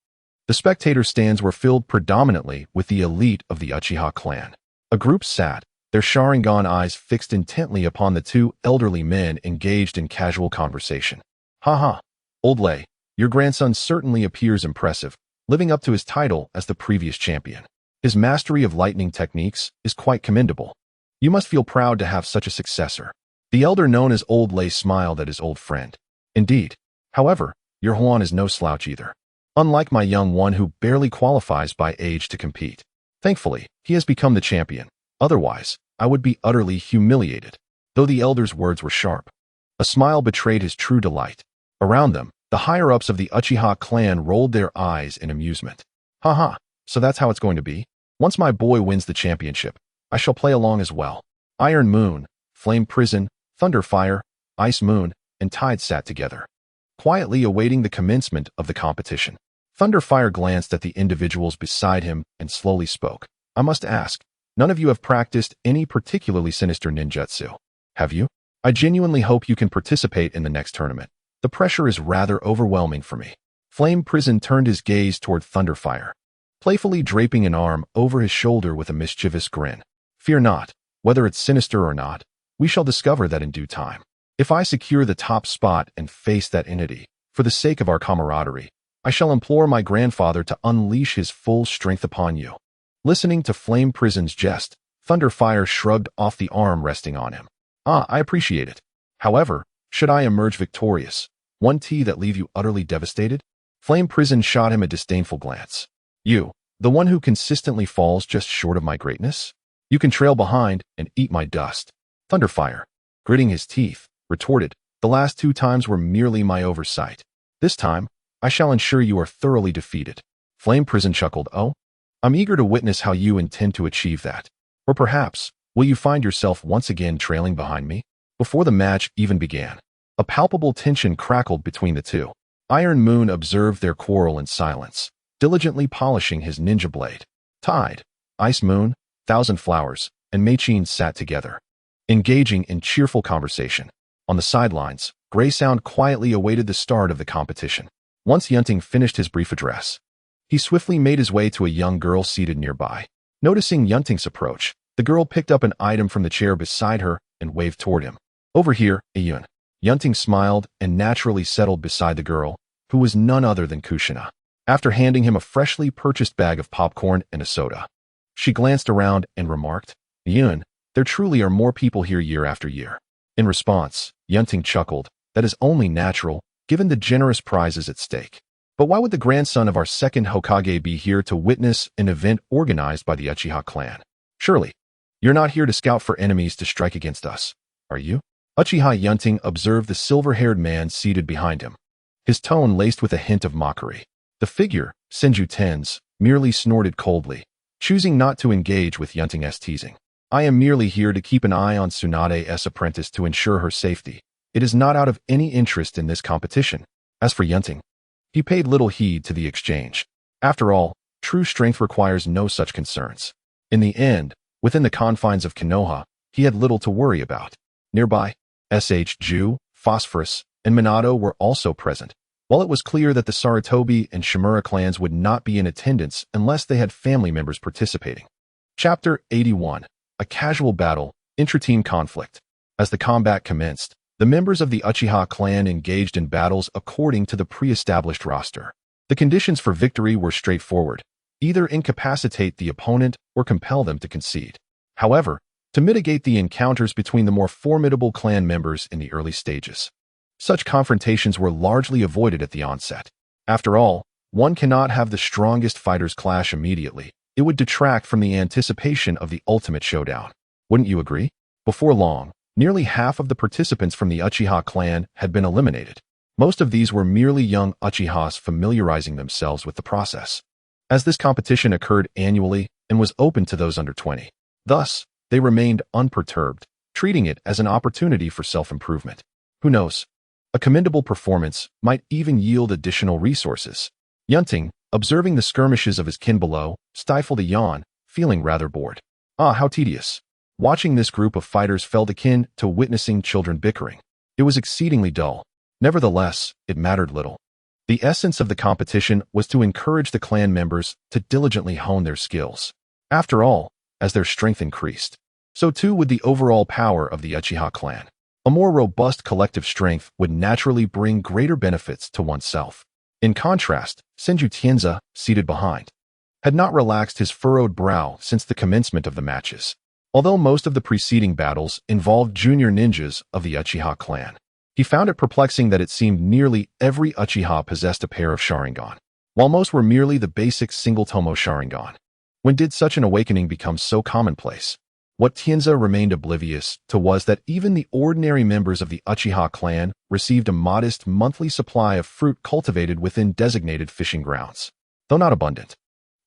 the spectator stands were filled predominantly with the elite of the Uchiha clan. A group sat, their Sharingan eyes fixed intently upon the two elderly men engaged in casual conversation. Haha, Old Lei, your grandson certainly appears impressive, living up to his title as the previous champion. His mastery of lightning techniques is quite commendable. You must feel proud to have such a successor. The elder known as Old Lei smiled at his old friend. Indeed. However, your Huan is no slouch either. Unlike my young one who barely qualifies by age to compete. Thankfully, he has become the champion. Otherwise, I would be utterly humiliated. Though the elder's words were sharp, a smile betrayed his true delight. Around them, the higher-ups of the Uchiha clan rolled their eyes in amusement. Haha, so that's how it's going to be? Once my boy wins the championship, I shall play along as well. Iron Moon, Flame Prison, Thunderfire, Ice Moon, and Tide sat together, quietly awaiting the commencement of the competition. Thunderfire glanced at the individuals beside him and slowly spoke. I must ask, none of you have practiced any particularly sinister ninjutsu, have you? I genuinely hope you can participate in the next tournament. The pressure is rather overwhelming for me. Flame Prison turned his gaze toward Thunderfire, playfully draping an arm over his shoulder with a mischievous grin. Fear not, whether it's sinister or not, we shall discover that in due time. If I secure the top spot and face that entity, for the sake of our camaraderie, I shall implore my grandfather to unleash his full strength upon you. Listening to Flame Prison's jest, Thunderfire shrugged off the arm resting on him. I appreciate it. However, should I emerge victorious, one tea that leave you utterly devastated? Flame Prison shot him a disdainful glance. You, the one who consistently falls just short of my greatness? You can trail behind and eat my dust. Thunderfire, gritting his teeth, retorted, the last 2 times were merely my oversight. This time, I shall ensure you are thoroughly defeated. Flame Prison chuckled. Oh, I'm eager to witness how you intend to achieve that. Or perhaps, will you find yourself once again trailing behind me? Before the match even began, a palpable tension crackled between the two. Iron Moon observed their quarrel in silence, diligently polishing his ninja blade. Tide, Ice Moon, Thousand Flowers, and Meichin sat together, engaging in cheerful conversation. On the sidelines, Gray Sound quietly awaited the start of the competition. Once Yun Ting finished his brief address, he swiftly made his way to a young girl seated nearby. Noticing Yun Ting's approach, the girl picked up an item from the chair beside her and waved toward him. Over here, Yun. Yun Ting smiled and naturally settled beside the girl, who was none other than Kushina. After handing him a freshly purchased bag of popcorn and a soda, she glanced around and remarked, Yun, there truly are more people here year after year. In response, Yun Ting chuckled, that is only natural, given the generous prizes at stake. But why would the grandson of our second Hokage be here to witness an event organized by the Uchiha clan? Surely, you're not here to scout for enemies to strike against us, are you? Uchiha Yun Ting observed the silver-haired man seated behind him, his tone laced with a hint of mockery. The figure, Senju Tens, merely snorted coldly. choosing not to engage with Yun Ting's teasing. I am merely here to keep an eye on Tsunade's apprentice to ensure her safety. It is not out of any interest in this competition. As for Yun Ting, he paid little heed to the exchange. After all, true strength requires no such concerns. In the end, within the confines of Konoha, he had little to worry about. Nearby, Ju, Phosphorus, and Minato were also present. While it was clear that the Sarutobi and Shimura clans would not be in attendance unless they had family members participating. Chapter 81. A casual battle, intra-team conflict. As the combat commenced, the members of the Uchiha clan engaged in battles according to the pre-established roster. The conditions for victory were straightforward: either incapacitate the opponent or compel them to concede. However, to mitigate the encounters between the more formidable clan members in the early stages, such confrontations were largely avoided at the onset. After all, one cannot have the strongest fighters clash immediately. It would detract from the anticipation of the ultimate showdown. Wouldn't you agree? Before long, nearly half of the participants from the Uchiha clan had been eliminated. Most of these were merely young Uchihas familiarizing themselves with the process, as this competition occurred annually and was open to those under 20. Thus, they remained unperturbed, treating it as an opportunity for self-improvement. Who knows? A commendable performance might even yield additional resources. Yun Ting, observing the skirmishes of his kin below, stifled a yawn, feeling rather bored. Ah, how tedious. Watching this group of fighters felt akin to witnessing children bickering. It was exceedingly dull. Nevertheless, it mattered little. The essence of the competition was to encourage the clan members to diligently hone their skills. After all, as their strength increased, so too would the overall power of the Uchiha clan. A more robust collective strength would naturally bring greater benefits to oneself. In contrast, Senju Tianza, seated behind, had not relaxed his furrowed brow since the commencement of the matches. Although most of the preceding battles involved junior ninjas of the Uchiha clan, he found it perplexing that it seemed nearly every Uchiha possessed a pair of Sharingan, while most were merely the basic single-tomo Sharingan. When did such an awakening become so commonplace? What Tianza remained oblivious to was that even the ordinary members of the Uchiha clan received a modest monthly supply of fruit cultivated within designated fishing grounds. Though not abundant,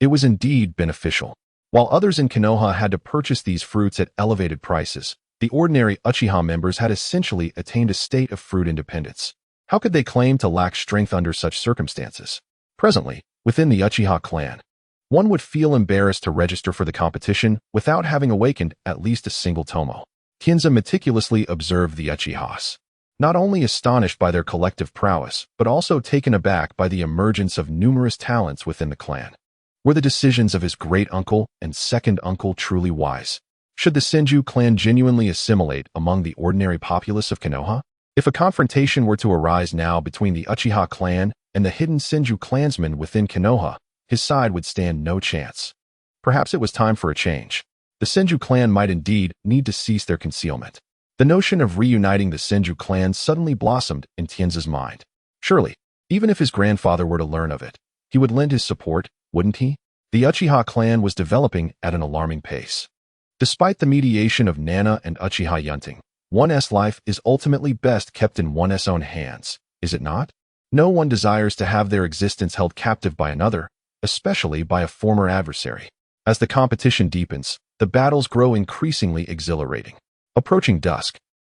it was indeed beneficial. While others in Konoha had to purchase these fruits at elevated prices, the ordinary Uchiha members had essentially attained a state of fruit independence. How could they claim to lack strength under such circumstances? Presently, within the Uchiha clan, one would feel embarrassed to register for the competition without having awakened at least a single tomo. Tianza meticulously observed the Uchihas, not only astonished by their collective prowess, but also taken aback by the emergence of numerous talents within the clan. Were the decisions of his great-uncle and second-uncle truly wise? Should the Senju clan genuinely assimilate among the ordinary populace of Konoha? If a confrontation were to arise now between the Uchiha clan and the hidden Senju clansmen within Konoha, his side would stand no chance. Perhaps it was time for a change. The Senju clan might indeed need to cease their concealment. The notion of reuniting the Senju clan suddenly blossomed in Tianza's mind. Surely, even if his grandfather were to learn of it, he would lend his support, wouldn't he? The Uchiha clan was developing at an alarming pace. Despite the mediation of Nana and Uchiha Yun Ting, one's life is ultimately best kept in one's own hands, is it not? No one desires to have their existence held captive by another, especially by a former adversary. As the competition deepens, the battles grow increasingly exhilarating. Approaching dusk,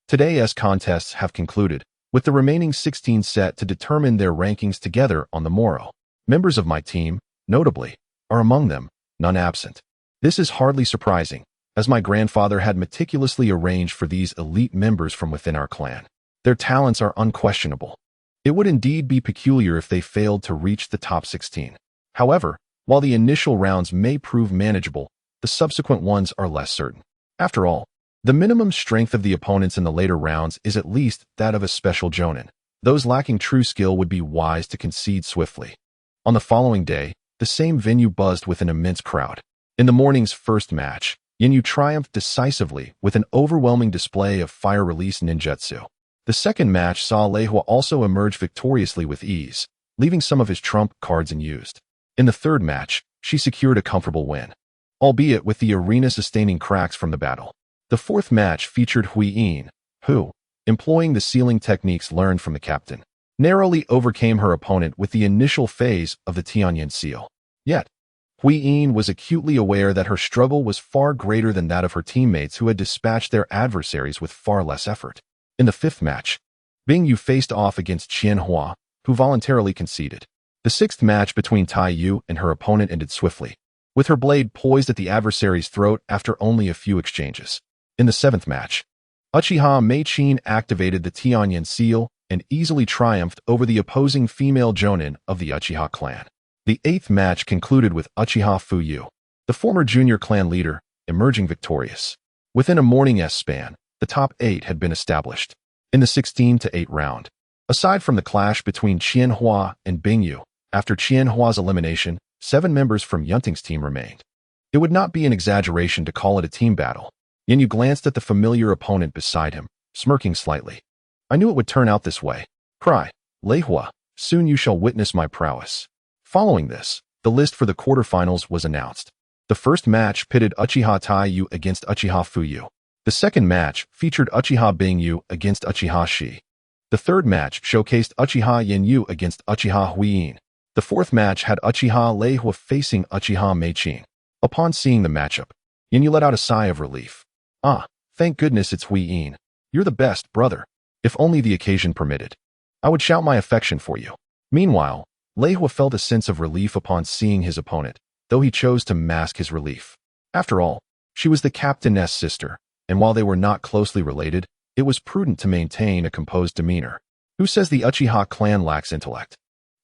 today's contests have concluded, with the remaining 16 set to determine their rankings together on the morrow. Members of my team, notably, are among them, none absent. This is hardly surprising, as my grandfather had meticulously arranged for these elite members from within our clan. Their talents are unquestionable. It would indeed be peculiar if they failed to reach the top 16. However, while the initial rounds may prove manageable, the subsequent ones are less certain. After all, the minimum strength of the opponents in the later rounds is at least that of a special jonin. Those lacking true skill would be wise to concede swiftly. On the following day, the same venue buzzed with an immense crowd. In the morning's first match, Ginyu triumphed decisively with an overwhelming display of fire release ninjutsu. The second match saw Lehua also emerge victoriously with ease, leaving some of his trump cards unused. In the third match, she secured a comfortable win, albeit with the arena sustaining cracks from the battle. The fourth match featured Huiyin, who, employing the sealing techniques learned from the captain, narrowly overcame her opponent with the initial phase of the Tianyan seal. Yet, Yin was acutely aware that her struggle was far greater than that of her teammates who had dispatched their adversaries with far less effort. In the fifth match, Bingyu faced off against Qianhua, who voluntarily conceded. The sixth match between Tai Yu and her opponent ended swiftly, with her blade poised at the adversary's throat after only a few exchanges. In the seventh match, Uchiha Mei-chin activated the Tianyan seal and easily triumphed over the opposing female jonin of the Uchiha clan. The eighth match concluded with Uchiha Fuyu, the former junior clan leader, emerging victorious. Within a morning's span, the top 8 had been established. In the 16-8 round, aside from the clash between Qianhua and Bingyu, after Qianhua's elimination, 7 members from Yun Ting's team remained. It would not be an exaggeration to call it a team battle. Yin Yu glanced at the familiar opponent beside him, smirking slightly. I knew it would turn out this way. Cry, Leihua, soon you shall witness my prowess. Following this, the list for the quarterfinals was announced. The first match pitted Uchiha Tai Yu against Uchiha Fuyu. The second match featured Uchiha Bingyu against Uchiha Shi. The third match showcased Uchiha Yin Yu against Uchiha Huiyin. The fourth match had Uchiha Leihua facing Uchiha Mei-chin. Upon seeing the matchup, Yin Yu let out a sigh of relief. Ah, thank goodness it's Huiyin. You're the best, brother. If only the occasion permitted, I would shout my affection for you. Meanwhile, Leihua felt a sense of relief upon seeing his opponent, though he chose to mask his relief. After all, she was the captain's sister, and while they were not closely related, it was prudent to maintain a composed demeanor. Who says the Uchiha clan lacks intellect?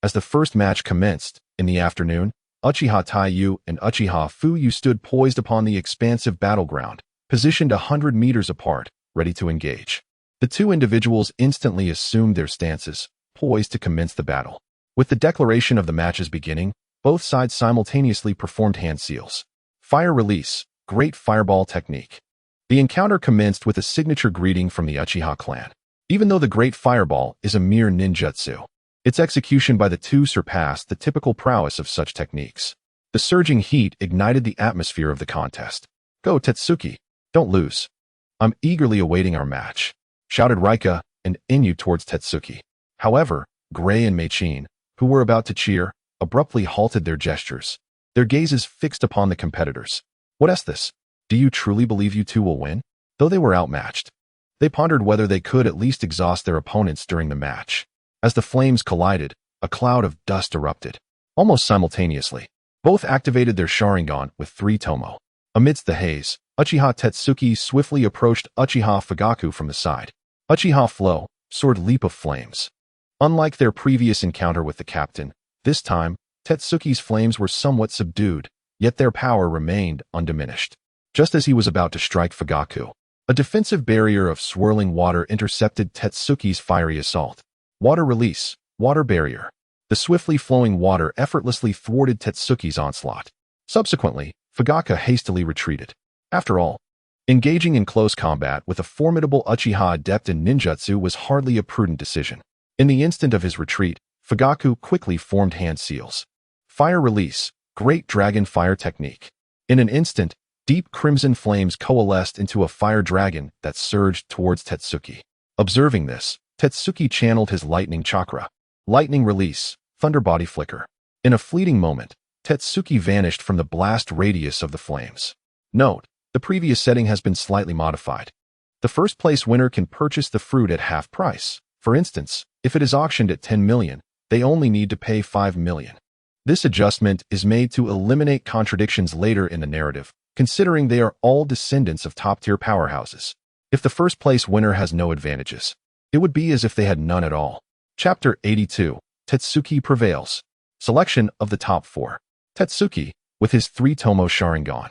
As the first match commenced, in the afternoon, Uchiha Tai Yu and Uchiha Fuyu stood poised upon the expansive battleground, positioned 100 meters apart, ready to engage. The two individuals instantly assumed their stances, poised to commence the battle. With the declaration of the matches beginning, both sides simultaneously performed hand seals. Fire release, great fireball technique. The encounter commenced with a signature greeting from the Uchiha clan. Even though the great fireball is a mere ninjutsu, its execution by the two surpassed the typical prowess of such techniques. The surging heat ignited the atmosphere of the contest. Go Tetsuki, don't lose. I'm eagerly awaiting our match, shouted Rika and Inu towards Tetsuki. However, Gray and Mei-chin, who were about to cheer, abruptly halted their gestures, their gazes fixed upon the competitors. What is this? Do you truly believe you two will win? Though they were outmatched, they pondered whether they could at least exhaust their opponents during the match. As the flames collided, a cloud of dust erupted. Almost simultaneously, both activated their Sharingan with 3 tomo. Amidst the haze, Uchiha Tetsuki swiftly approached Uchiha Fugaku from the side. Uchiha Flow, sword leap of flames. Unlike their previous encounter with the captain, this time, Tetsuki's flames were somewhat subdued, yet their power remained undiminished. Just as he was about to strike Fugaku, a defensive barrier of swirling water intercepted Tetsuki's fiery assault. Water release, water barrier. The swiftly flowing water effortlessly thwarted Tetsuki's onslaught. Subsequently, Fugaku hastily retreated. After all, engaging in close combat with a formidable Uchiha adept in ninjutsu was hardly a prudent decision. In the instant of his retreat, Fugaku quickly formed hand seals. Fire release, great dragon fire technique. In an instant, deep crimson flames coalesced into a fire dragon that surged towards Tetsuki. Observing this, Tetsuki channeled his lightning chakra. Lightning release, thunder body flicker. In a fleeting moment, Tetsuki vanished from the blast radius of the flames. Note, the previous setting has been slightly modified. The first place winner can purchase the fruit at half price. For instance, if it is auctioned at 10 million, they only need to pay 5 million. This adjustment is made to eliminate contradictions later in the narrative, considering they are all descendants of top-tier powerhouses. If the first place winner has no advantages, it would be as if they had none at all. Chapter 82, Tetsuki Prevails. Selection of the top 4. Tetsuki, with his 3 tomo Sharingan,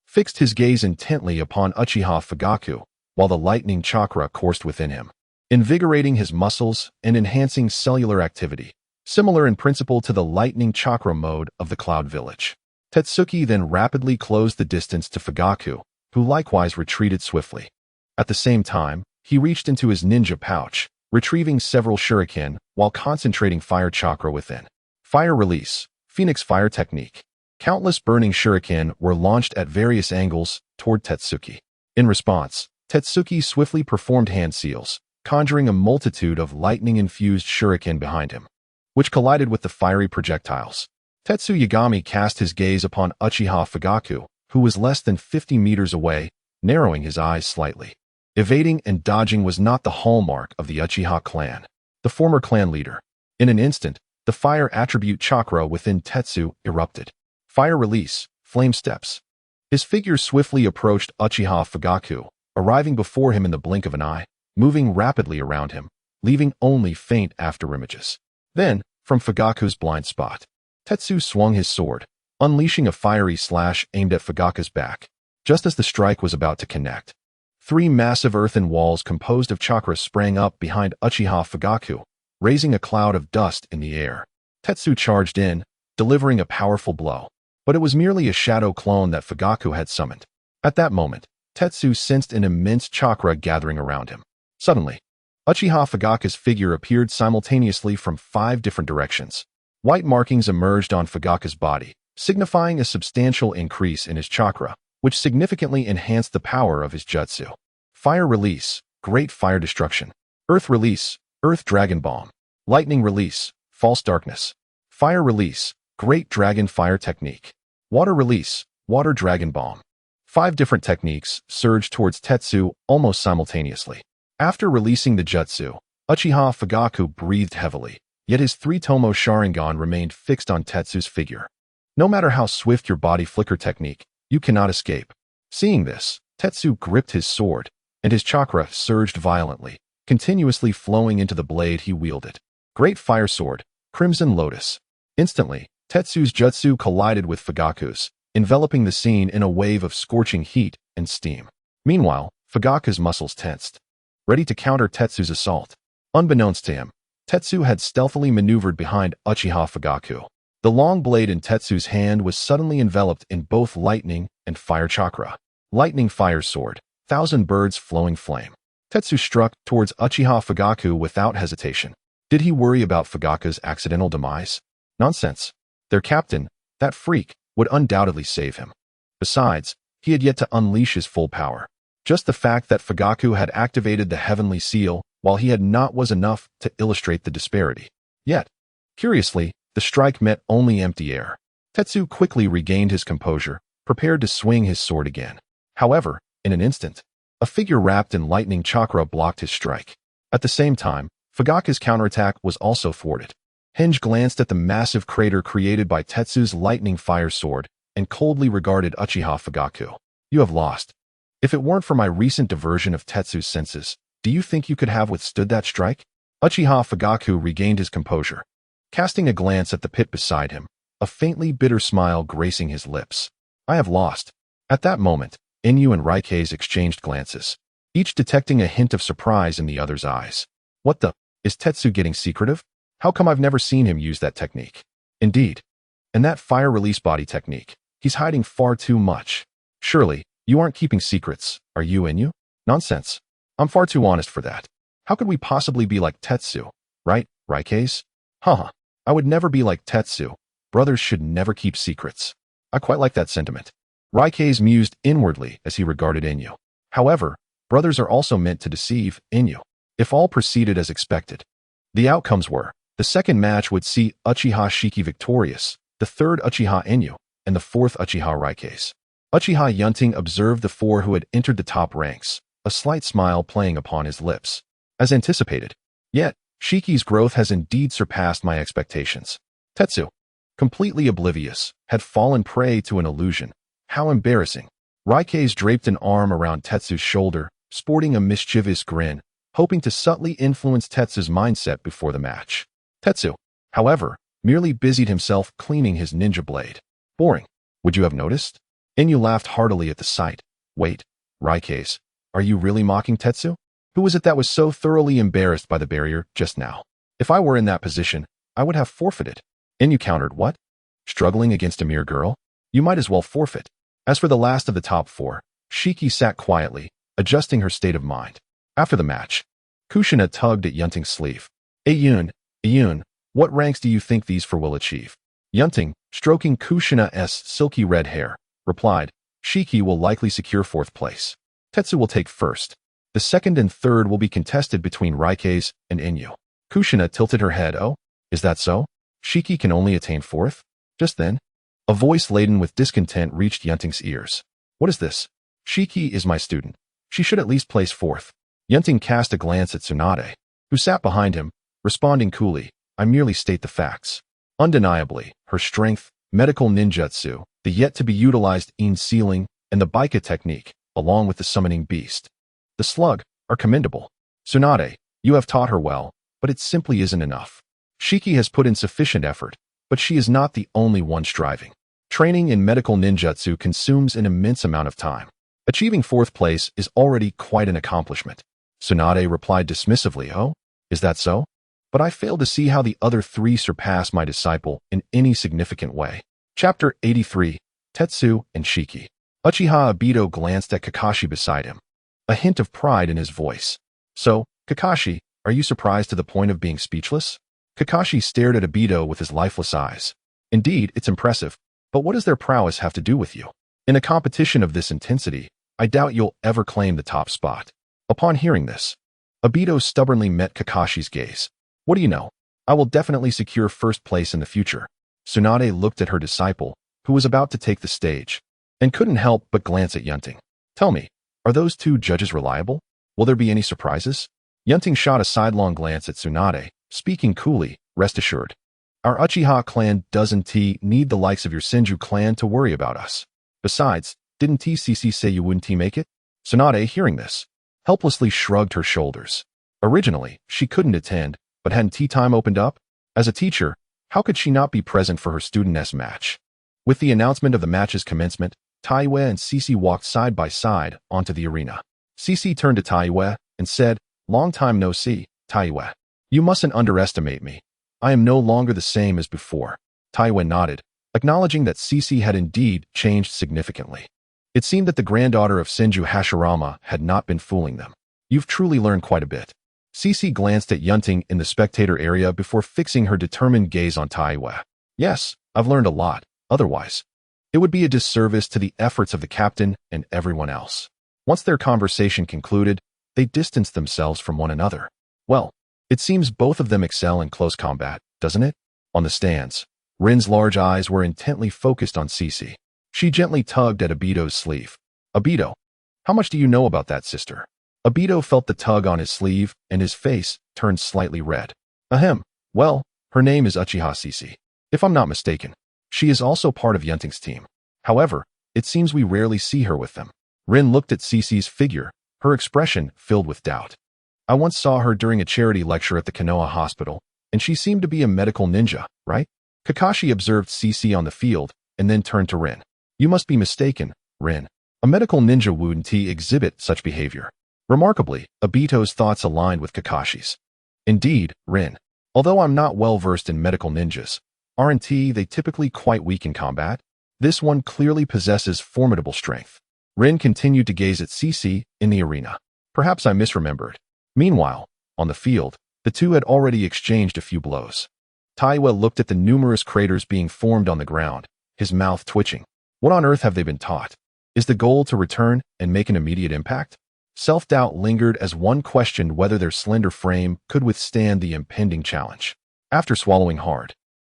fixed his gaze intently upon Uchiha Fugaku, while the lightning chakra coursed within him, invigorating his muscles and enhancing cellular activity, similar in principle to the lightning chakra mode of the Cloud Village. Tetsuki then rapidly closed the distance to Fugaku, who likewise retreated swiftly. At the same time, he reached into his ninja pouch, retrieving several shuriken while concentrating fire chakra within. Fire release, Phoenix fire technique. Countless burning shuriken were launched at various angles toward Tetsuki. In response, Tetsuki swiftly performed hand seals, conjuring a multitude of lightning-infused shuriken behind him, which collided with the fiery projectiles. Tetsu Yagami cast his gaze upon Uchiha Fugaku, who was less than 50 meters away, narrowing his eyes slightly. Evading and dodging was not the hallmark of the Uchiha clan. The former clan leader. In an instant, the fire attribute chakra within Tetsu erupted. Fire release, flame steps. His figure swiftly approached Uchiha Fugaku, arriving before him in the blink of an eye, moving rapidly around him, leaving only faint afterimages. Then, from Fugaku's blind spot, Tetsu swung his sword, unleashing a fiery slash aimed at Fugaku's back. Just as the strike was about to connect, 3 massive earthen walls composed of chakra sprang up behind Uchiha Fugaku, raising a cloud of dust in the air. Tetsu charged in, delivering a powerful blow, but it was merely a shadow clone that Fugaku had summoned. At that moment, Tetsu sensed an immense chakra gathering around him. Suddenly, Uchiha Fugaku's figure appeared simultaneously from 5 different directions. White markings emerged on Fugaku's body, signifying a substantial increase in his chakra, which significantly enhanced the power of his jutsu. Fire release, great fire destruction. Earth release, earth dragon bomb. Lightning release, false darkness. Fire release, great dragon fire technique. Water release, water dragon bomb. 5 different techniques surged towards Tetsu almost simultaneously. After releasing the jutsu, Uchiha Fugaku breathed heavily, yet his 3-tomo Sharingan remained fixed on Tetsu's figure. No matter how swift your body flicker technique, you cannot escape. Seeing this, Tetsu gripped his sword, and his chakra surged violently, continuously flowing into the blade he wielded. Great fire sword, Crimson Lotus. Instantly, Tetsu's jutsu collided with Fugaku's, enveloping the scene in a wave of scorching heat and steam. Meanwhile, Fugaku's muscles tensed, ready to counter Tetsu's assault. Unbeknownst to him, Tetsu had stealthily maneuvered behind Uchiha Fugaku. The long blade in Tetsu's hand was suddenly enveloped in both lightning and fire chakra. Lightning fire sword, 1,000 birds flowing flame. Tetsu struck towards Uchiha Fugaku without hesitation. Did he worry about Fugaku's accidental demise? Nonsense. Their captain, that freak, would undoubtedly save him. Besides, he had yet to unleash his full power. Just the fact that Fugaku had activated the heavenly seal while he had not was enough to illustrate the disparity. Yet, curiously, the strike met only empty air. Tetsu quickly regained his composure, prepared to swing his sword again. However, in an instant, a figure wrapped in lightning chakra blocked his strike. At the same time, Fugaku's counterattack was also thwarted. Henge glanced at the massive crater created by Tetsu's lightning fire sword and coldly regarded Uchiha Fugaku. You have lost. If it weren't for my recent diversion of Tetsu's senses, do you think you could have withstood that strike? Uchiha Fugaku regained his composure, casting a glance at the pit beside him, a faintly bitter smile gracing his lips. I have lost. At that moment, Inu and Raikes exchanged glances, each detecting a hint of surprise in the other's eyes. What the? Is Tetsu getting secretive? How come I've never seen him use that technique? Indeed. And that fire release body technique. He's hiding far too much. Surely, you aren't keeping secrets, are you, Inu? Nonsense. I'm far too honest for that. How could we possibly be like Tetsu? Right, Raikes? Haha. I would never be like Tetsu. Brothers should never keep secrets. I quite like that sentiment. Raikes mused inwardly as he regarded Inu. However, brothers are also meant to deceive Inu. If all proceeded as expected, the outcomes were, the second match would see Uchiha Shiki victorious, the third Uchiha Inu, and the fourth Uchiha Raikes. Uchiha Yun Ting observed the 4 who had entered the top ranks, a slight smile playing upon his lips. As anticipated. Yet, Shiki's growth has indeed surpassed my expectations. Tetsu, completely oblivious, had fallen prey to an illusion. How embarrassing. Raikes draped an arm around Tetsu's shoulder, sporting a mischievous grin, hoping to subtly influence Tetsu's mindset before the match. Tetsu, however, merely busied himself cleaning his ninja blade. Boring. Would you have noticed? Inu laughed heartily at the sight. Wait, Raikes, are you really mocking Tetsu? Who was it that was so thoroughly embarrassed by the barrier just now? If I were in that position, I would have forfeited. Inu countered, what? Struggling against a mere girl? You might as well forfeit. As for the last of the top 4, Shiki sat quietly, adjusting her state of mind. After the match, Kushina tugged at Yun Ting's sleeve. Yun, what ranks do you think these 4 will achieve? Yun Ting, stroking Kushina's silky red hair, replied, Shiki will likely secure 4th place. Tetsu will take 1st. The 2nd and 3rd will be contested between Raikes and Inu. Kushina tilted her head. Oh, is that so? Shiki can only attain 4th? Just then, a voice laden with discontent reached Yun Ting's ears. What is this? Shiki is my student. She should at least place fourth. Yun Ting cast a glance at Tsunade, who sat behind him, responding coolly, I merely state the facts. Undeniably, her strength, medical ninjutsu, the yet-to-be-utilized in sealing, and the Baika technique, along with the summoning beast. The slug, are commendable. Tsunade, you have taught her well, but it simply isn't enough. Shiki has put in sufficient effort, but she is not the only one striving. Training in medical ninjutsu consumes an immense amount of time. Achieving fourth place is already quite an accomplishment. Tsunade replied dismissively, oh, is that so? But I fail to see how the other three surpass my disciple in any significant way. Chapter 83, Tetsu and Shiki. Uchiha Obito glanced at Kakashi beside him, a hint of pride in his voice. So, Kakashi, are you surprised to the point of being speechless? Kakashi stared at Obito with his lifeless eyes. Indeed, it's impressive, but what does their prowess have to do with you? In a competition of this intensity, I doubt you'll ever claim the top spot. Upon hearing this, Obito stubbornly met Kakashi's gaze. What do you know? I will definitely secure first place in the future. Tsunade looked at her disciple, who was about to take the stage, and couldn't help but glance at Yun Ting. Tell me, are those two judges reliable? Will there be any surprises? Yun Ting shot a sidelong glance at Tsunade, speaking coolly, rest assured. Our Uchiha clan doesn't need the likes of your Senju clan to worry about us. Besides, didn't TCC say you wouldn't make it? Tsunade, hearing this, helplessly shrugged her shoulders. Originally, she couldn't attend, but hadn't tea time opened up? As a teacher, how could she not be present for her student-s match? With the announcement of the match's commencement, Taiwe and Cici walked side by side onto the arena. Cici turned to Taiwe and said, long time no see, Taiwe. You mustn't underestimate me. I am no longer the same as before. Taiwe nodded, acknowledging that Cici had indeed changed significantly. It seemed that the granddaughter of Senju Hashirama had not been fooling them. You've truly learned quite a bit. Cici glanced at Yun Ting in the spectator area before fixing her determined gaze on Taiwe. Yes, I've learned a lot. Otherwise, it would be a disservice to the efforts of the captain and everyone else. Once their conversation concluded, they distanced themselves from one another. Well, it seems both of them excel in close combat, doesn't it? On the stands, Rin's large eyes were intently focused on Cici. She gently tugged at Obito's sleeve. Obito, how much do you know about that sister? Obito felt the tug on his sleeve, and his face turned slightly red. Ahem. Well, her name is Uchiha Cici. If I'm not mistaken, she is also part of Yun Ting's team. However, it seems we rarely see her with them. Rin looked at Cici's figure, her expression filled with doubt. I once saw her during a charity lecture at the Konoha hospital, and she seemed to be a medical ninja, right? Kakashi observed Cici on the field, and then turned to Rin. You must be mistaken, Rin. A medical ninja wouldn't exhibit such behavior. Remarkably, Obito's thoughts aligned with Kakashi's. Indeed, Rin. Although I'm not well versed in medical ninjas, aren't they typically quite weak in combat? This one clearly possesses formidable strength. Rin continued to gaze at Cici in the arena. Perhaps I misremembered. Meanwhile, on the field, the two had already exchanged a few blows. Taiwe looked at the numerous craters being formed on the ground, his mouth twitching. What on earth have they been taught? Is the goal to return and make an immediate impact? Self-doubt lingered as one questioned whether their slender frame could withstand the impending challenge. After swallowing hard,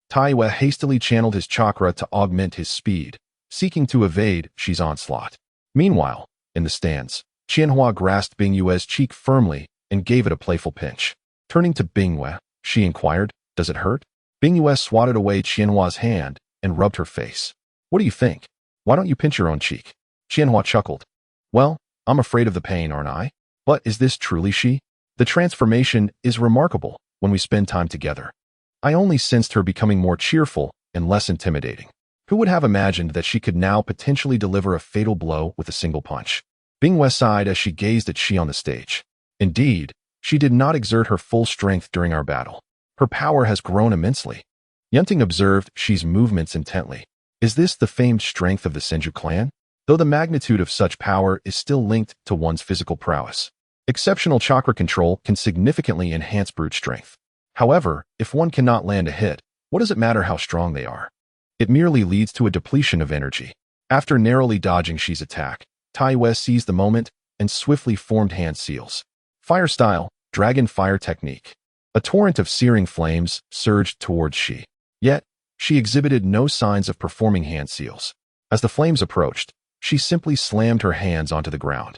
Taiwe hastily channeled his chakra to augment his speed, seeking to evade Shi's onslaught. Meanwhile, in the stands, Qianhua grasped Bingyue's cheek firmly and gave it a playful pinch. Turning to Bingyue, she inquired, does it hurt? Bingyue swatted away Qianhua's hand and rubbed her face. What do you think? Why don't you pinch your own cheek? Qianhua chuckled. Well, I'm afraid of the pain, aren't I? But is this truly she? The transformation is remarkable when we spend time together. I only sensed her becoming more cheerful and less intimidating. Who would have imagined that she could now potentially deliver a fatal blow with a single punch? Bingyue sighed as she gazed at Shi on the stage. Indeed, she did not exert her full strength during our battle. Her power has grown immensely. Yun Ting observed Shi's movements intently. Is this the famed strength of the Senju clan? Though the magnitude of such power is still linked to one's physical prowess, exceptional chakra control can significantly enhance brute strength. However, if one cannot land a hit, what does it matter how strong they are? It merely leads to a depletion of energy. After narrowly dodging Shi's attack, Taiwe seized the moment and swiftly formed hand seals. Fire style, dragon fire technique. A torrent of searing flames surged towards Shi. Yet, She exhibited no signs of performing hand seals. As the flames approached, she simply slammed her hands onto the ground,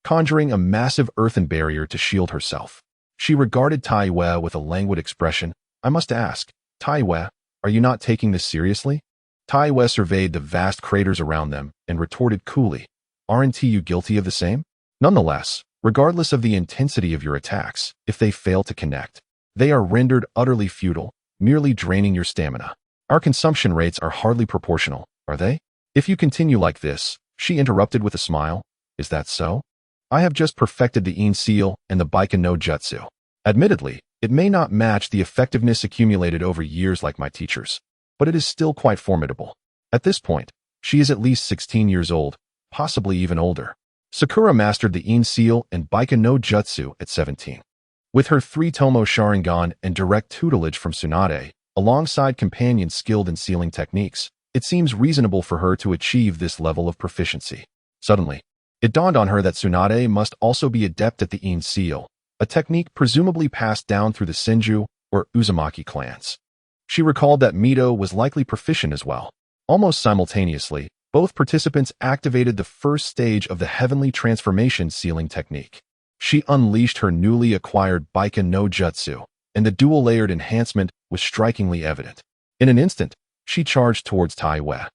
conjuring a massive earthen barrier to shield herself. She regarded Tai Yue with a languid expression. I must ask, Tai Yue, are you not taking this seriously? Tai Yue surveyed the vast craters around them and retorted coolly, aren't you guilty of the same? Nonetheless, regardless of the intensity of your attacks, if they fail to connect, they are rendered utterly futile, merely draining your stamina. Our consumption rates are hardly proportional, are they? If you continue like this, she interrupted with a smile, is that so? I have just perfected the Yin seal and the Baiken no Jutsu. Admittedly, it may not match the effectiveness accumulated over years like my teachers, but it is still quite formidable. At this point, she is at least 16 years old, possibly even older. Sakura mastered the Yin seal and Baiken no Jutsu at 17. With her 3-tomo Sharingan and direct tutelage from Tsunade, alongside companions skilled in sealing techniques, it seems reasonable for her to achieve this level of proficiency. Suddenly, it dawned on her that Tsunade must also be adept at the Yin seal, a technique presumably passed down through the Senju or Uzumaki clans. She recalled that Mito was likely proficient as well. Almost simultaneously, both participants activated the first stage of the heavenly transformation sealing technique. She unleashed her newly acquired Baiken no Jutsu, and the dual-layered enhancement was strikingly evident. In an instant, she charged towards Tai Yue,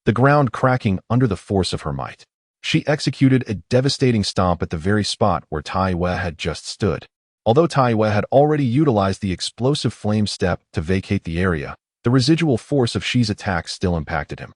the ground cracking under the force of her might. She executed a devastating stomp at the very spot where Tai Yue had just stood. Although Tai Yue had already utilized the explosive flame step to vacate the area, the residual force of Shi's attack still impacted him.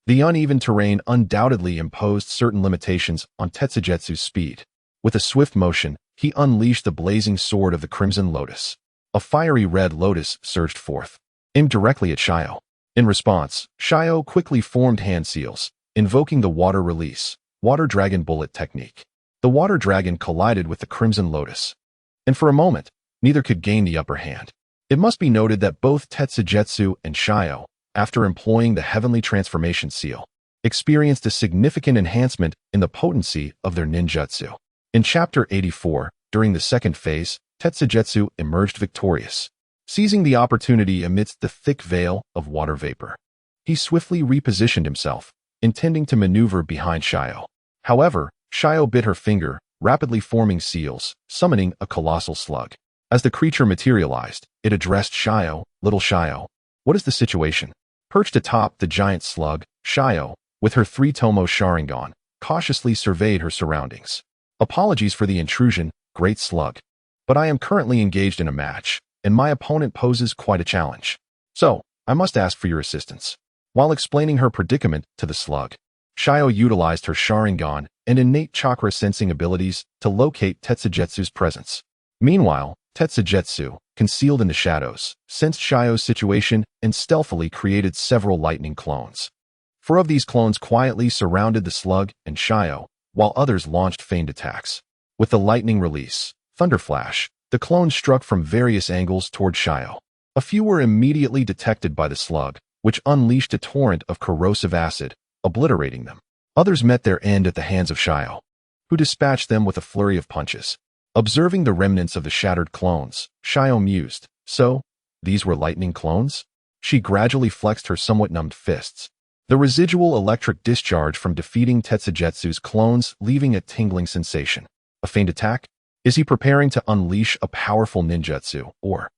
The uneven terrain undoubtedly imposed certain limitations on Tetsujetsu's speed. With a swift motion, he unleashed the blazing sword of the Crimson Lotus. A fiery red lotus surged forth, aimed directly at Shio. In response, Shio quickly formed hand seals, invoking the water release, water dragon bullet technique. The water dragon collided with the Crimson Lotus, and for a moment, neither could gain the upper hand. It must be noted that both Tetsujetsu and Shio, after employing the heavenly transformation seal, experienced a significant enhancement in the potency of their ninjutsu. In Chapter 84, during the second phase, Tetsujetsu emerged victorious, seizing the opportunity amidst the thick veil of water vapor. He swiftly repositioned himself, intending to maneuver behind Shio. However, Shio bit her finger, rapidly forming seals, summoning a colossal slug. As the creature materialized, it addressed Shio, "Little Shio, what is the situation?" Perched atop the giant slug, Shio, with her 3-tomo Sharingan, cautiously surveyed her surroundings. Apologies for the intrusion, great slug. But I am currently engaged in a match, and my opponent poses quite a challenge. So, I must ask for your assistance. While explaining her predicament to the slug, Shio utilized her Sharingan and innate chakra sensing abilities to locate Tetsujetsu's presence. Meanwhile, Tetsujetsu, concealed in the shadows, sensed Shio's situation and stealthily created several lightning clones. 4 of these clones quietly surrounded the slug and Shio, while others launched feigned attacks. With the lightning release, Thunder Flash, the clones struck from various angles toward Shio. A few were immediately detected by the slug, which unleashed a torrent of corrosive acid, obliterating them. Others met their end at the hands of Shio, who dispatched them with a flurry of punches. Observing the remnants of the shattered clones, Shio mused, so, these were lightning clones? She gradually flexed her somewhat numbed fists, the residual electric discharge from defeating Tetsujetsu's clones leaving a tingling sensation. A feigned attack? Is he preparing to unleash a powerful ninjutsu, or?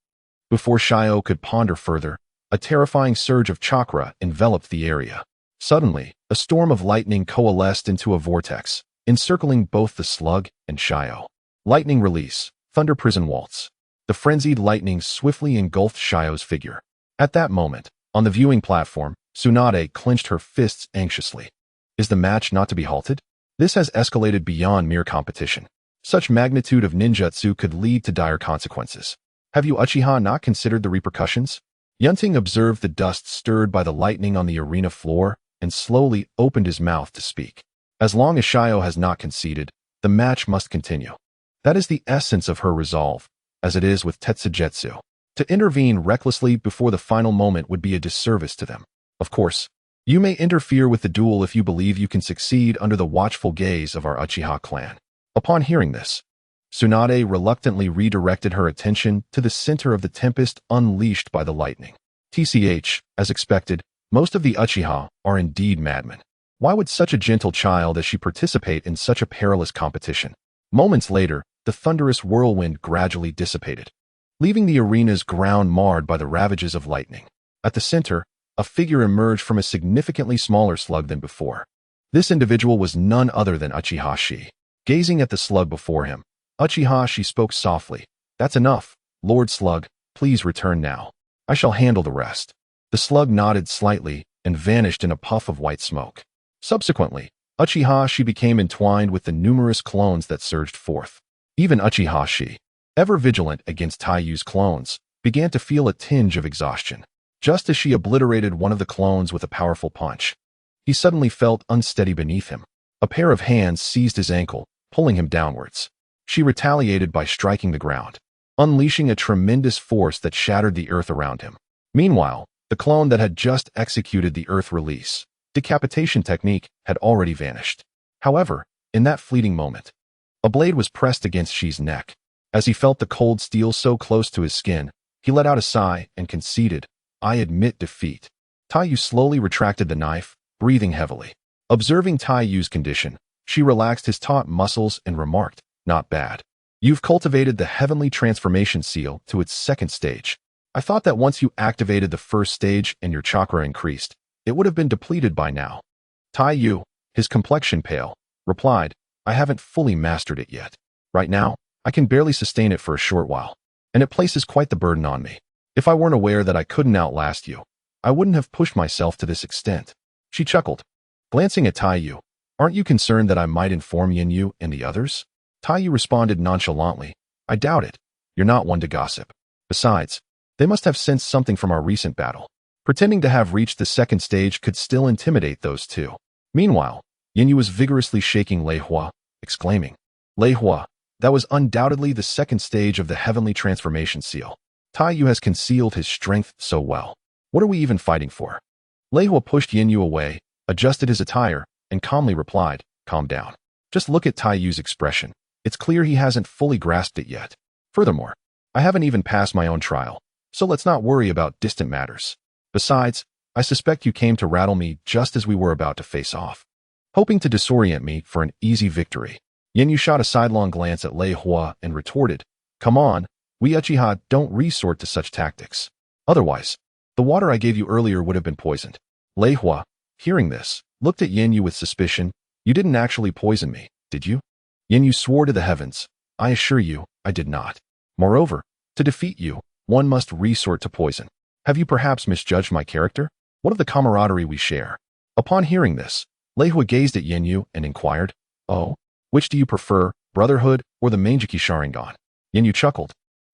Before Shio could ponder further, a terrifying surge of chakra enveloped the area. Suddenly, a storm of lightning coalesced into a vortex, encircling both the slug and Shio. Lightning release, thunder prison waltz. The frenzied lightning swiftly engulfed Shio's figure. At that moment, on the viewing platform, Tsunade clenched her fists anxiously. Is the match not to be halted? This has escalated beyond mere competition. Such magnitude of ninjutsu could lead to dire consequences. Have you Uchiha not considered the repercussions? Yun Ting observed the dust stirred by the lightning on the arena floor and slowly opened his mouth to speak. As long as Shio has not conceded, the match must continue. That is the essence of her resolve, as it is with Tetsujetsu. To intervene recklessly before the final moment would be a disservice to them. Of course, you may interfere with the duel if you believe you can succeed under the watchful gaze of our Uchiha clan. Upon hearing this, Tsunade reluctantly redirected her attention to the center of the tempest unleashed by the lightning. TCH, as expected, most of the Uchiha are indeed madmen. Why would such a gentle child as she participate in such a perilous competition? Moments later, the thunderous whirlwind gradually dissipated, leaving the arena's ground marred by the ravages of lightning. At the center, a figure emerged from a significantly smaller slug than before. This individual was none other than Uchiha Shi. Gazing at the slug before him, Uchiha Shi spoke softly. "That's enough, Lord Slug, please return now. I shall handle the rest." The slug nodded slightly and vanished in a puff of white smoke. Subsequently, Uchiha Shi became entwined with the numerous clones that surged forth. Even Uchiha Shi, ever vigilant against Taiyu's clones, began to feel a tinge of exhaustion. Just as she obliterated one of the clones with a powerful punch, he suddenly felt unsteady beneath him. A pair of hands seized his ankle, pulling him downwards. She retaliated by striking the ground, unleashing a tremendous force that shattered the earth around him. Meanwhile, the clone that had just executed the earth release decapitation technique had already vanished. However, in that fleeting moment, a blade was pressed against Shi's neck. As he felt the cold steel so close to his skin, he let out a sigh and conceded, "I admit defeat." Taiyu slowly retracted the knife, breathing heavily. Observing Taiyu's condition, she relaxed his taut muscles and remarked, "Not bad. You've cultivated the heavenly transformation seal to its second stage. I thought that once you activated the first stage and your chakra increased, it would have been depleted by now." Taiyu, his complexion pale, replied, "I haven't fully mastered it yet. Right now, I can barely sustain it for a short while, and it places quite the burden on me. If I weren't aware that I couldn't outlast you, I wouldn't have pushed myself to this extent." She chuckled. Glancing at Taiyu, "Aren't you concerned that I might inform Yinyu and the others?" Taiyu responded nonchalantly, "I doubt it. You're not one to gossip. Besides, they must have sensed something from our recent battle. Pretending to have reached the second stage could still intimidate those two." Meanwhile, Yinyu was vigorously shaking Lei Hua, exclaiming, "Lei Hua, that was undoubtedly the second stage of the heavenly transformation seal. Taiyu has concealed his strength so well. What are we even fighting for?" Lei Hua pushed Yinyu away, adjusted his attire, and calmly replied, "Calm down. Just look at Taiyu's expression. It's clear he hasn't fully grasped it yet. Furthermore, I haven't even passed my own trial, so let's not worry about distant matters. Besides, I suspect you came to rattle me just as we were about to face off, hoping to disorient me for an easy victory." Yinyu shot a sidelong glance at Lei Hua and retorted, "Come on, we Uchiha don't resort to such tactics. Otherwise, the water I gave you earlier would have been poisoned." Lei Hua, hearing this, looked at Yinyu with suspicion. "You didn't actually poison me, did you?" Yinyu swore to the heavens, "I assure you, I did not. Moreover, to defeat you, one must resort to poison. Have you perhaps misjudged my character? What of the camaraderie we share?" Upon hearing this, Lei Hua gazed at Yinyu and inquired, "Oh, which do you prefer, Brotherhood or the Mangeki Sharingan?" Yinyu chuckled.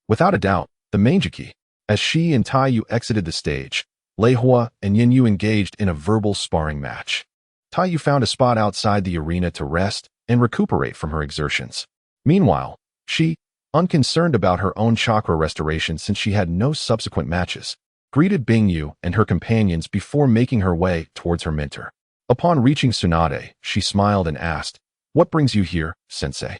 "Without a doubt, the Mangeki." As she and Taiyu exited the stage, Lei Hua and Yinyu engaged in a verbal sparring match. Taiyu found a spot outside the arena to rest and recuperate from her exertions. Meanwhile, she, unconcerned about her own chakra restoration since she had no subsequent matches, greeted Bingyu and her companions before making her way towards her mentor. Upon reaching Tsunade, she smiled and asked, "What brings you here, sensei?"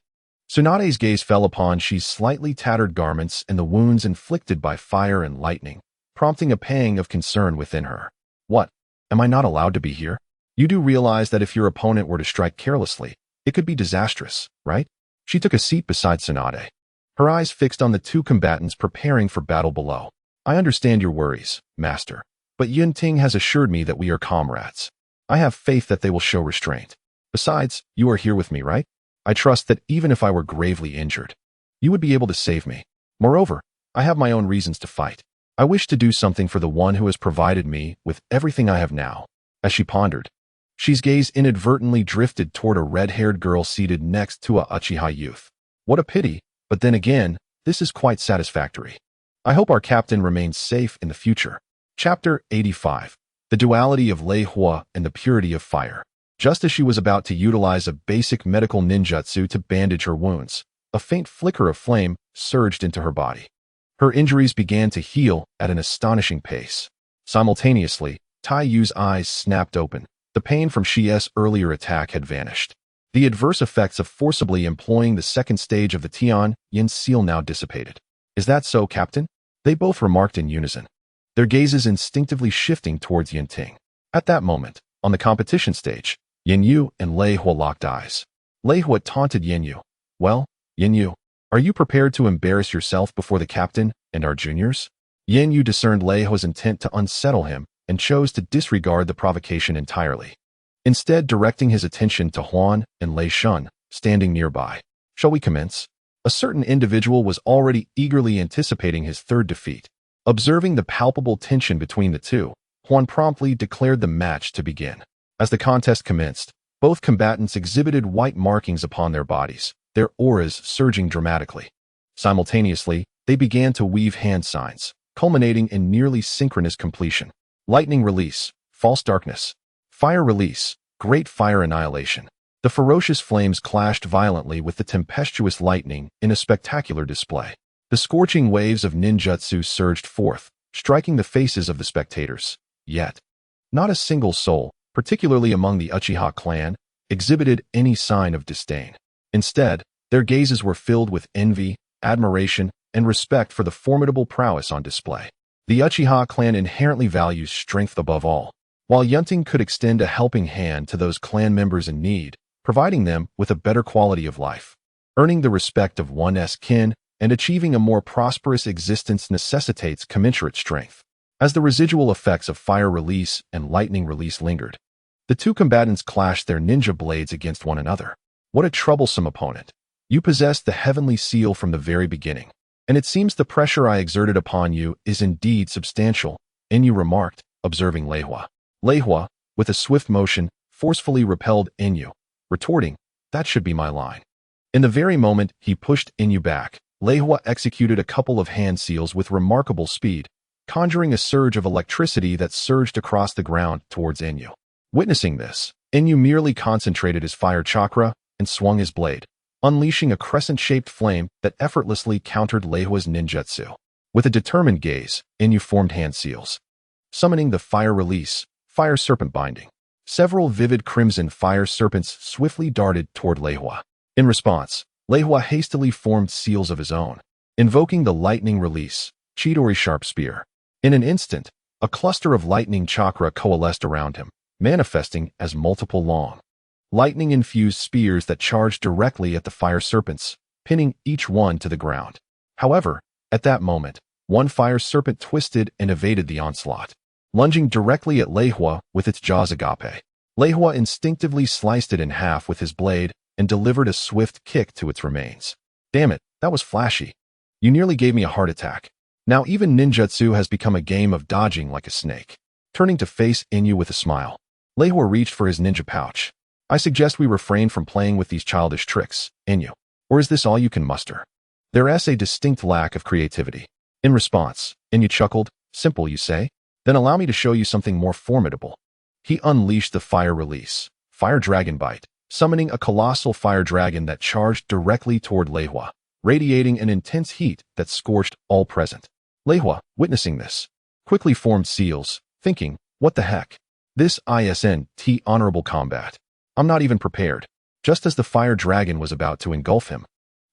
Tsunade's gaze fell upon Shi's slightly tattered garments and the wounds inflicted by fire and lightning, prompting a pang of concern within her. "What? Am I not allowed to be here? You do realize that if your opponent were to strike carelessly, it could be disastrous, right?" She took a seat beside Tsunade, her eyes fixed on the two combatants preparing for battle below. "I understand your worries, master, but Yun Ting has assured me that we are comrades. I have faith that they will show restraint. Besides, you are here with me, right? I trust that even if I were gravely injured, you would be able to save me. Moreover, I have my own reasons to fight. I wish to do something for the one who has provided me with everything I have now." As she pondered, Shi's gaze inadvertently drifted toward a red-haired girl seated next to a Uchiha youth. What a pity, but then again, this is quite satisfactory. I hope our captain remains safe in the future. Chapter 85. The Duality of Lei Hua and the Purity of Fire. Just as she was about to utilize a basic medical ninjutsu to bandage her wounds, a faint flicker of flame surged into her body. Her injuries began to heal at an astonishing pace. Simultaneously, Taiyu's eyes snapped open. The pain from Shi's earlier attack had vanished. The adverse effects of forcibly employing the second stage of the Tian Yin seal now dissipated. "Is that so, Captain?" They both remarked in unison. their gazes instinctively shifting towards Yun Ting. At that moment, on the competition stage, Yin and Lei Hua locked eyes. Lei Hua taunted Yin. "Well, Yin, are you prepared to embarrass yourself before the captain and our juniors?" Yin discerned Lei Hua's intent to unsettle him and chose to disregard the provocation entirely, instead directing his attention to Huan and Lei Shun, standing nearby. "Shall we commence?" A certain individual was already eagerly anticipating his third defeat. Observing the palpable tension between the two, Huan promptly declared the match to begin. As the contest commenced, both combatants exhibited white markings upon their bodies, their auras surging dramatically. Simultaneously, they began to weave hand signs, culminating in nearly synchronous completion. Lightning release, false darkness. Fire release, great fire annihilation. The ferocious flames clashed violently with the tempestuous lightning in a spectacular display. The scorching waves of ninjutsu surged forth, striking the faces of the spectators. Yet, not a single soul, particularly among the Uchiha clan, exhibited any sign of disdain. Instead, their gazes were filled with envy, admiration, and respect for the formidable prowess on display. The Uchiha clan inherently values strength above all, while Yun Ting could extend a helping hand to those clan members in need, providing them with a better quality of life. Earning the respect of one's kin and achieving a more prosperous existence necessitates commensurate strength. As the residual effects of fire release and lightning release lingered, the two combatants clashed their ninja blades against one another. What a troublesome opponent. You possessed the heavenly seal from the very beginning, and it seems the pressure I exerted upon you is indeed substantial, Enyu remarked, observing Lei Hua. Lei Hua, with a swift motion, forcefully repelled Enyu, retorting, "That should be my line." In the very moment he pushed Enyu back, Lei Hua executed a couple of hand seals with remarkable speed, conjuring a surge of electricity that surged across the ground towards Enyu. Witnessing this, Enyu merely concentrated his fire chakra and swung his blade, unleashing a crescent-shaped flame that effortlessly countered Lei Hua's ninjutsu. With a determined gaze, Enyu formed hand seals, summoning the fire release, fire serpent binding. Several vivid crimson fire serpents swiftly darted toward Lei Hua. In response, Lei Hua hastily formed seals of his own, invoking the lightning release, Chidori sharp spear. In an instant, a cluster of lightning chakra coalesced around him, manifesting as multiple long, lightning-infused spears that charged directly at the fire serpents, pinning each one to the ground. However, at that moment, one fire serpent twisted and evaded the onslaught, lunging directly at Lei Hua with its jaws agape. Lei Hua instinctively sliced it in half with his blade and delivered a swift kick to its remains. "Damn it, that was flashy. You nearly gave me a heart attack." Now even ninjutsu has become a game of dodging like a snake. Turning to face Enyu with a smile, Lei Hua reached for his ninja pouch. "I suggest we refrain from playing with these childish tricks, Enyu. Or is this all you can muster?" There's a distinct lack of creativity. In response, Enyu chuckled, "Simple, you say? Then allow me to show you something more formidable." He unleashed the fire release, Fire Dragon Bite, summoning a colossal fire dragon that charged directly toward Lei Hua, radiating an intense heat that scorched all present. Lei Hua, witnessing this, quickly formed seals, thinking, "What the heck? This isn't honorable combat. I'm not even prepared." Just as the fire dragon was about to engulf him,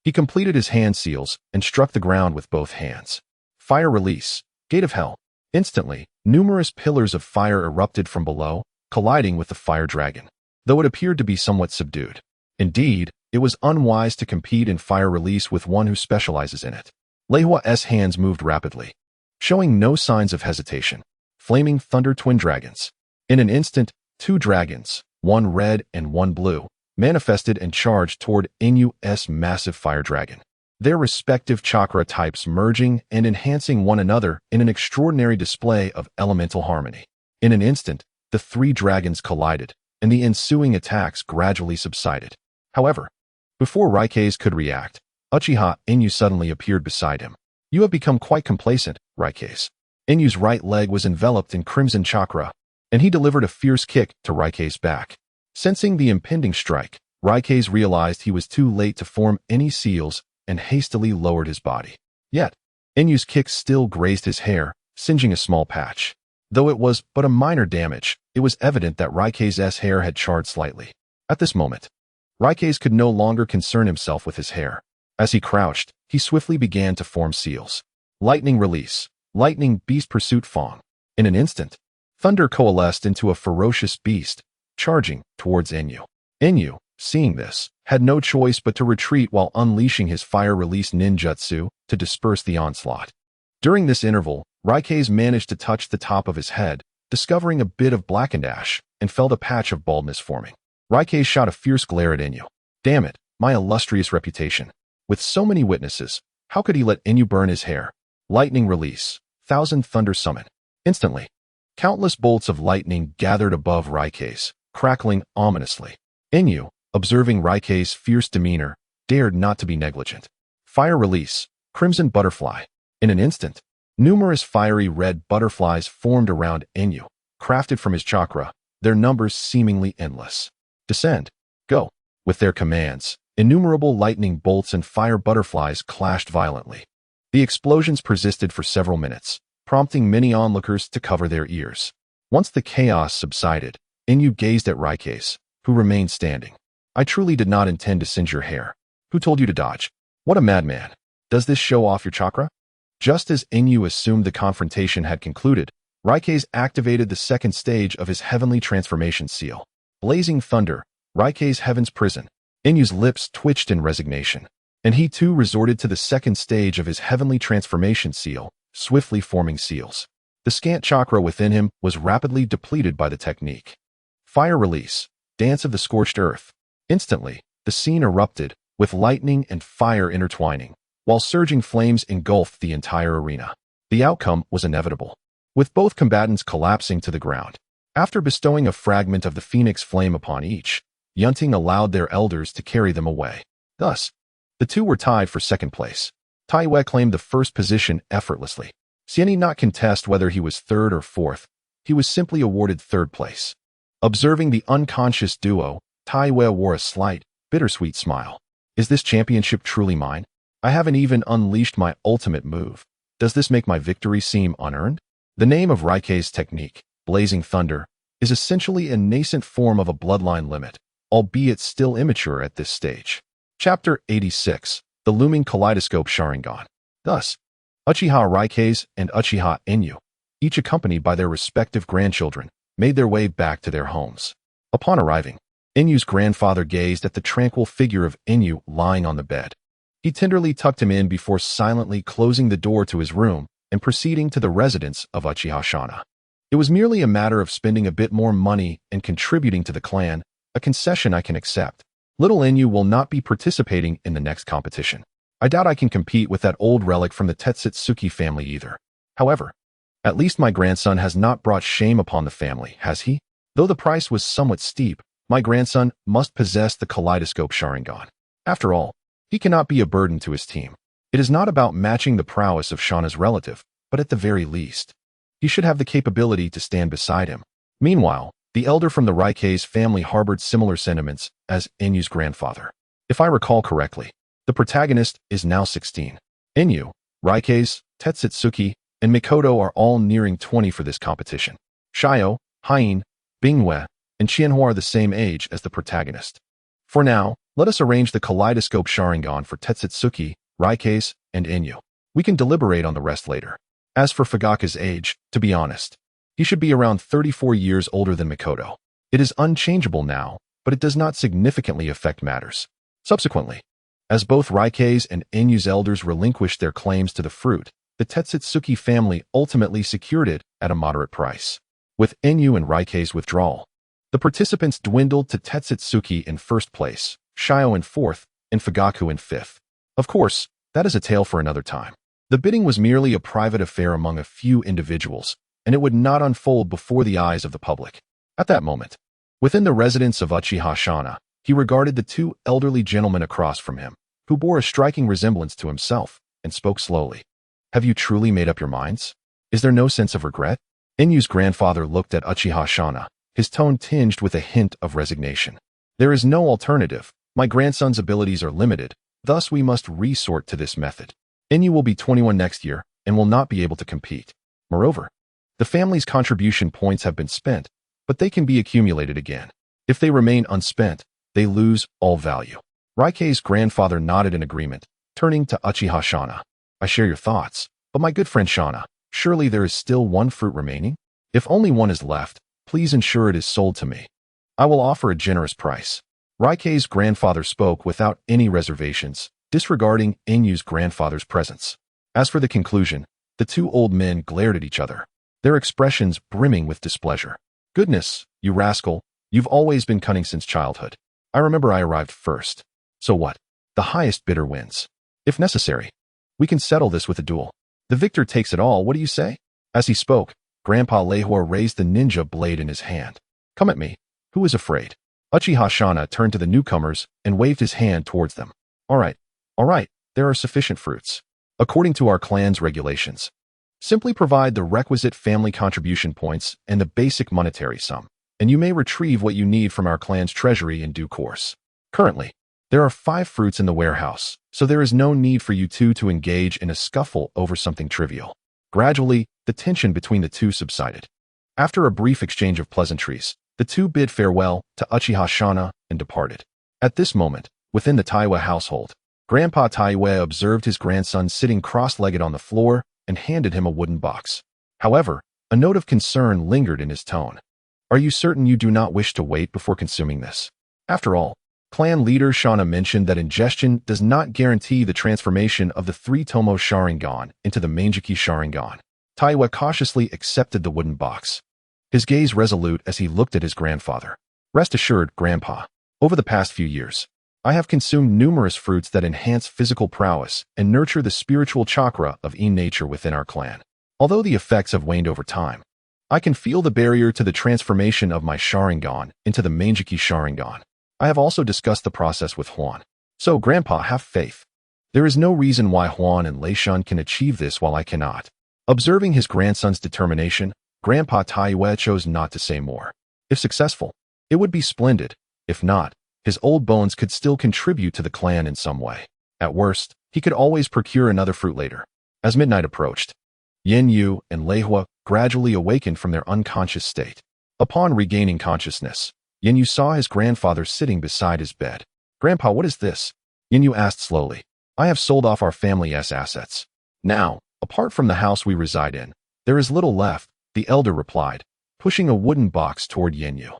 he completed his hand seals and struck the ground with both hands. Fire release, Gate of Hell. Instantly, numerous pillars of fire erupted from below, colliding with the fire dragon, though it appeared to be somewhat subdued. Indeed, it was unwise to compete in fire release with one who specializes in it. Lei Hua's hands moved rapidly, showing no signs of hesitation. Flaming Thunder Twin Dragons. In an instant, two dragons, one red and one blue, manifested and charged toward Enyu's massive fire dragon, their respective chakra types merging and enhancing one another in an extraordinary display of elemental harmony. In an instant, the three dragons collided, and the ensuing attacks gradually subsided. However, before Raikes could react, Uchiha Enyu suddenly appeared beside him. "You have become quite complacent, Raikes." Enyu's right leg was enveloped in crimson chakra, and he delivered a fierce kick to Raikes' back. Sensing the impending strike, Raikes realized he was too late to form any seals and hastily lowered his body. Yet, Enyu's kick still grazed his hair, singeing a small patch. Though it was but a minor damage, it was evident that Raikes' hair had charred slightly. At this moment, Raikes could no longer concern himself with his hair. As he crouched, he swiftly began to form seals. Lightning release, Lightning Beast Pursuit Fong. In an instant, thunder coalesced into a ferocious beast, charging towards Enyu. Enyu, seeing this, had no choice but to retreat while unleashing his fire-release ninjutsu to disperse the onslaught. During this interval, Raikes managed to touch the top of his head, discovering a bit of blackened ash, and felt a patch of baldness forming. Raikes shot a fierce glare at Enyu. Damn it, my illustrious reputation. With so many witnesses, how could he let Enyu burn his hair? Lightning release. Thousand Thunder Summon. Instantly, countless bolts of lightning gathered above Raikes, crackling ominously. Enyu, observing Raikes' fierce demeanor, dared not to be negligent. Fire release. Crimson Butterfly. In an instant, numerous fiery red butterflies formed around Enyu, crafted from his chakra, their numbers seemingly endless. Descend. Go. With their commands, innumerable lightning bolts and fire butterflies clashed violently. The explosions persisted for several minutes, prompting many onlookers to cover their ears. Once the chaos subsided, Enyu gazed at Raikes, who remained standing. I truly did not intend to singe your hair. Who told you to dodge? What a madman. Does this show off your chakra? Just as Enyu assumed the confrontation had concluded, Raikes activated the second stage of his heavenly transformation seal. Blazing Thunder, Raikes' Heaven's Prison. Enyu's lips twitched in resignation, and he too resorted to the second stage of his heavenly transformation seal, swiftly forming seals. The scant chakra within him was rapidly depleted by the technique. Fire release. Dance of the Scorched Earth. Instantly, the scene erupted, with lightning and fire intertwining, while surging flames engulfed the entire arena. The outcome was inevitable, with both combatants collapsing to the ground. After bestowing a fragment of the phoenix flame upon each, Yun Ting allowed their elders to carry them away. Thus, the two were tied for second place. Tai Wei claimed the first position effortlessly. Xian need not contest whether he was third or fourth. He was simply awarded third place. Observing the unconscious duo, Tai Wei wore a slight, bittersweet smile. Is this championship truly mine? I haven't even unleashed my ultimate move. Does this make my victory seem unearned? The name of Raikes' technique, Blazing Thunder, is essentially a nascent form of a bloodline limit, albeit still immature at this stage. Chapter 86. The Looming Kaleidoscope Sharingan. Thus, Uchiha Raikes and Uchiha Enyu, each accompanied by their respective grandchildren, made their way back to their homes. Upon arriving, Enyu's grandfather gazed at the tranquil figure of Enyu lying on the bed. He tenderly tucked him in before silently closing the door to his room and proceeding to the residence of Uchiha Shana. It was merely a matter of spending a bit more money and contributing to the clan, a concession I can accept. Little Enyu will not be participating in the next competition. I doubt I can compete with that old relic from the Tetsutsuki family either. However, at least my grandson has not brought shame upon the family, has he? Though the price was somewhat steep, my grandson must possess the Kaleidoscope Sharingan. After all, he cannot be a burden to his team. It is not about matching the prowess of Shana's relative, but at the very least, he should have the capability to stand beside him. Meanwhile, the elder from the Raikes family harbored similar sentiments as Enyu's grandfather. If I recall correctly, the protagonist is now 16. Enyu, Raikes, Tetsutsuki, and Mikoto are all nearing 20 for this competition. Shio, Hein, Bingwe, and Qianhua are the same age as the protagonist. For now, let us arrange the Kaleidoscope Sharingan for Tetsutsuki, Raikes, and Enyu. We can deliberate on the rest later. As for Fugaku's age, to be honest, he should be around 34 years older than Mikoto. It is unchangeable now, but it does not significantly affect matters. Subsequently, as both Raikes and Enyu's elders relinquished their claims to the fruit, the Tetsutsuki family ultimately secured it at a moderate price. With Enyu and Raikes' withdrawal, the participants dwindled to Tetsutsuki in first place, Shio in fourth, and Fugaku in fifth. Of course, that is a tale for another time. The bidding was merely a private affair among a few individuals, and it would not unfold before the eyes of the public. At that moment, within the residence of Uchiha Shana, he regarded the two elderly gentlemen across from him, who bore a striking resemblance to himself, and spoke slowly. Have you truly made up your minds? Is there no sense of regret? Enyu's grandfather looked at Uchiha Shana, his tone tinged with a hint of resignation. There is no alternative. My grandson's abilities are limited, thus we must resort to this method. Enyu will be 21 next year and will not be able to compete. Moreover, the family's contribution points have been spent, but they can be accumulated again. If they remain unspent, they lose all value. Raikes' grandfather nodded in agreement, turning to Uchiha Shana. I share your thoughts, but my good friend Shana, Surely there is still one fruit remaining? If only one is left, please ensure it is sold to me. I will offer a generous price. Raikei's grandfather spoke without any reservations, disregarding Enyu's grandfather's presence. As for the conclusion, the two old men glared at each other, their expressions brimming with displeasure. Goodness, you rascal, you've always been cunning since childhood. I remember I arrived first. So what? The highest bidder wins. If necessary, we can settle this with a duel. The victor takes it all, what do you say? As he spoke, Grandpa Lehua raised the ninja blade in his hand. Come at me. Who is afraid? Uchiha Shana turned to the newcomers and waved his hand towards them. All right, there are sufficient fruits. According to our clan's regulations, simply provide the requisite family contribution points and the basic monetary sum, and you may retrieve what you need from our clan's treasury in due course. Currently, there are 5 fruits in the warehouse, so there is no need for you two to engage in a scuffle over something trivial. Gradually, the tension between the two subsided. After a brief exchange of pleasantries, the two bid farewell to Uchiha Shana and departed. At this moment, within the Taiwa household, Grandpa Taiwa observed his grandson sitting cross-legged on the floor and handed him a wooden box. However, a note of concern lingered in his tone. Are you certain you do not wish to wait before consuming this? After all, clan leader Shana mentioned that ingestion does not guarantee the transformation of the 3 Tomo Sharingan into the Mangeki Sharingan. Taiwa cautiously accepted the wooden box, his gaze resolute as he looked at his grandfather. Rest assured, Grandpa, over the past few years, I have consumed numerous fruits that enhance physical prowess and nurture the spiritual chakra of nature within our clan. Although the effects have waned over time, I can feel the barrier to the transformation of my Sharingan into the Mangeki Sharingan. I have also discussed the process with Huan. So, Grandpa, have faith. There is no reason why Huan and Leishun can achieve this while I cannot. Observing his grandson's determination, Grandpa Taiwa chose not to say more. If successful, it would be splendid. If not, his old bones could still contribute to the clan in some way. At worst, he could always procure another fruit later. As midnight approached, Yin Yu and Lehua gradually awakened from their unconscious state. Upon regaining consciousness, Yin Yu saw his grandfather sitting beside his bed. Grandpa, what is this? Yin Yu asked slowly. I have sold off our family's assets. Now, apart from the house we reside in, there is little left, the elder replied, pushing a wooden box toward Yin Yu.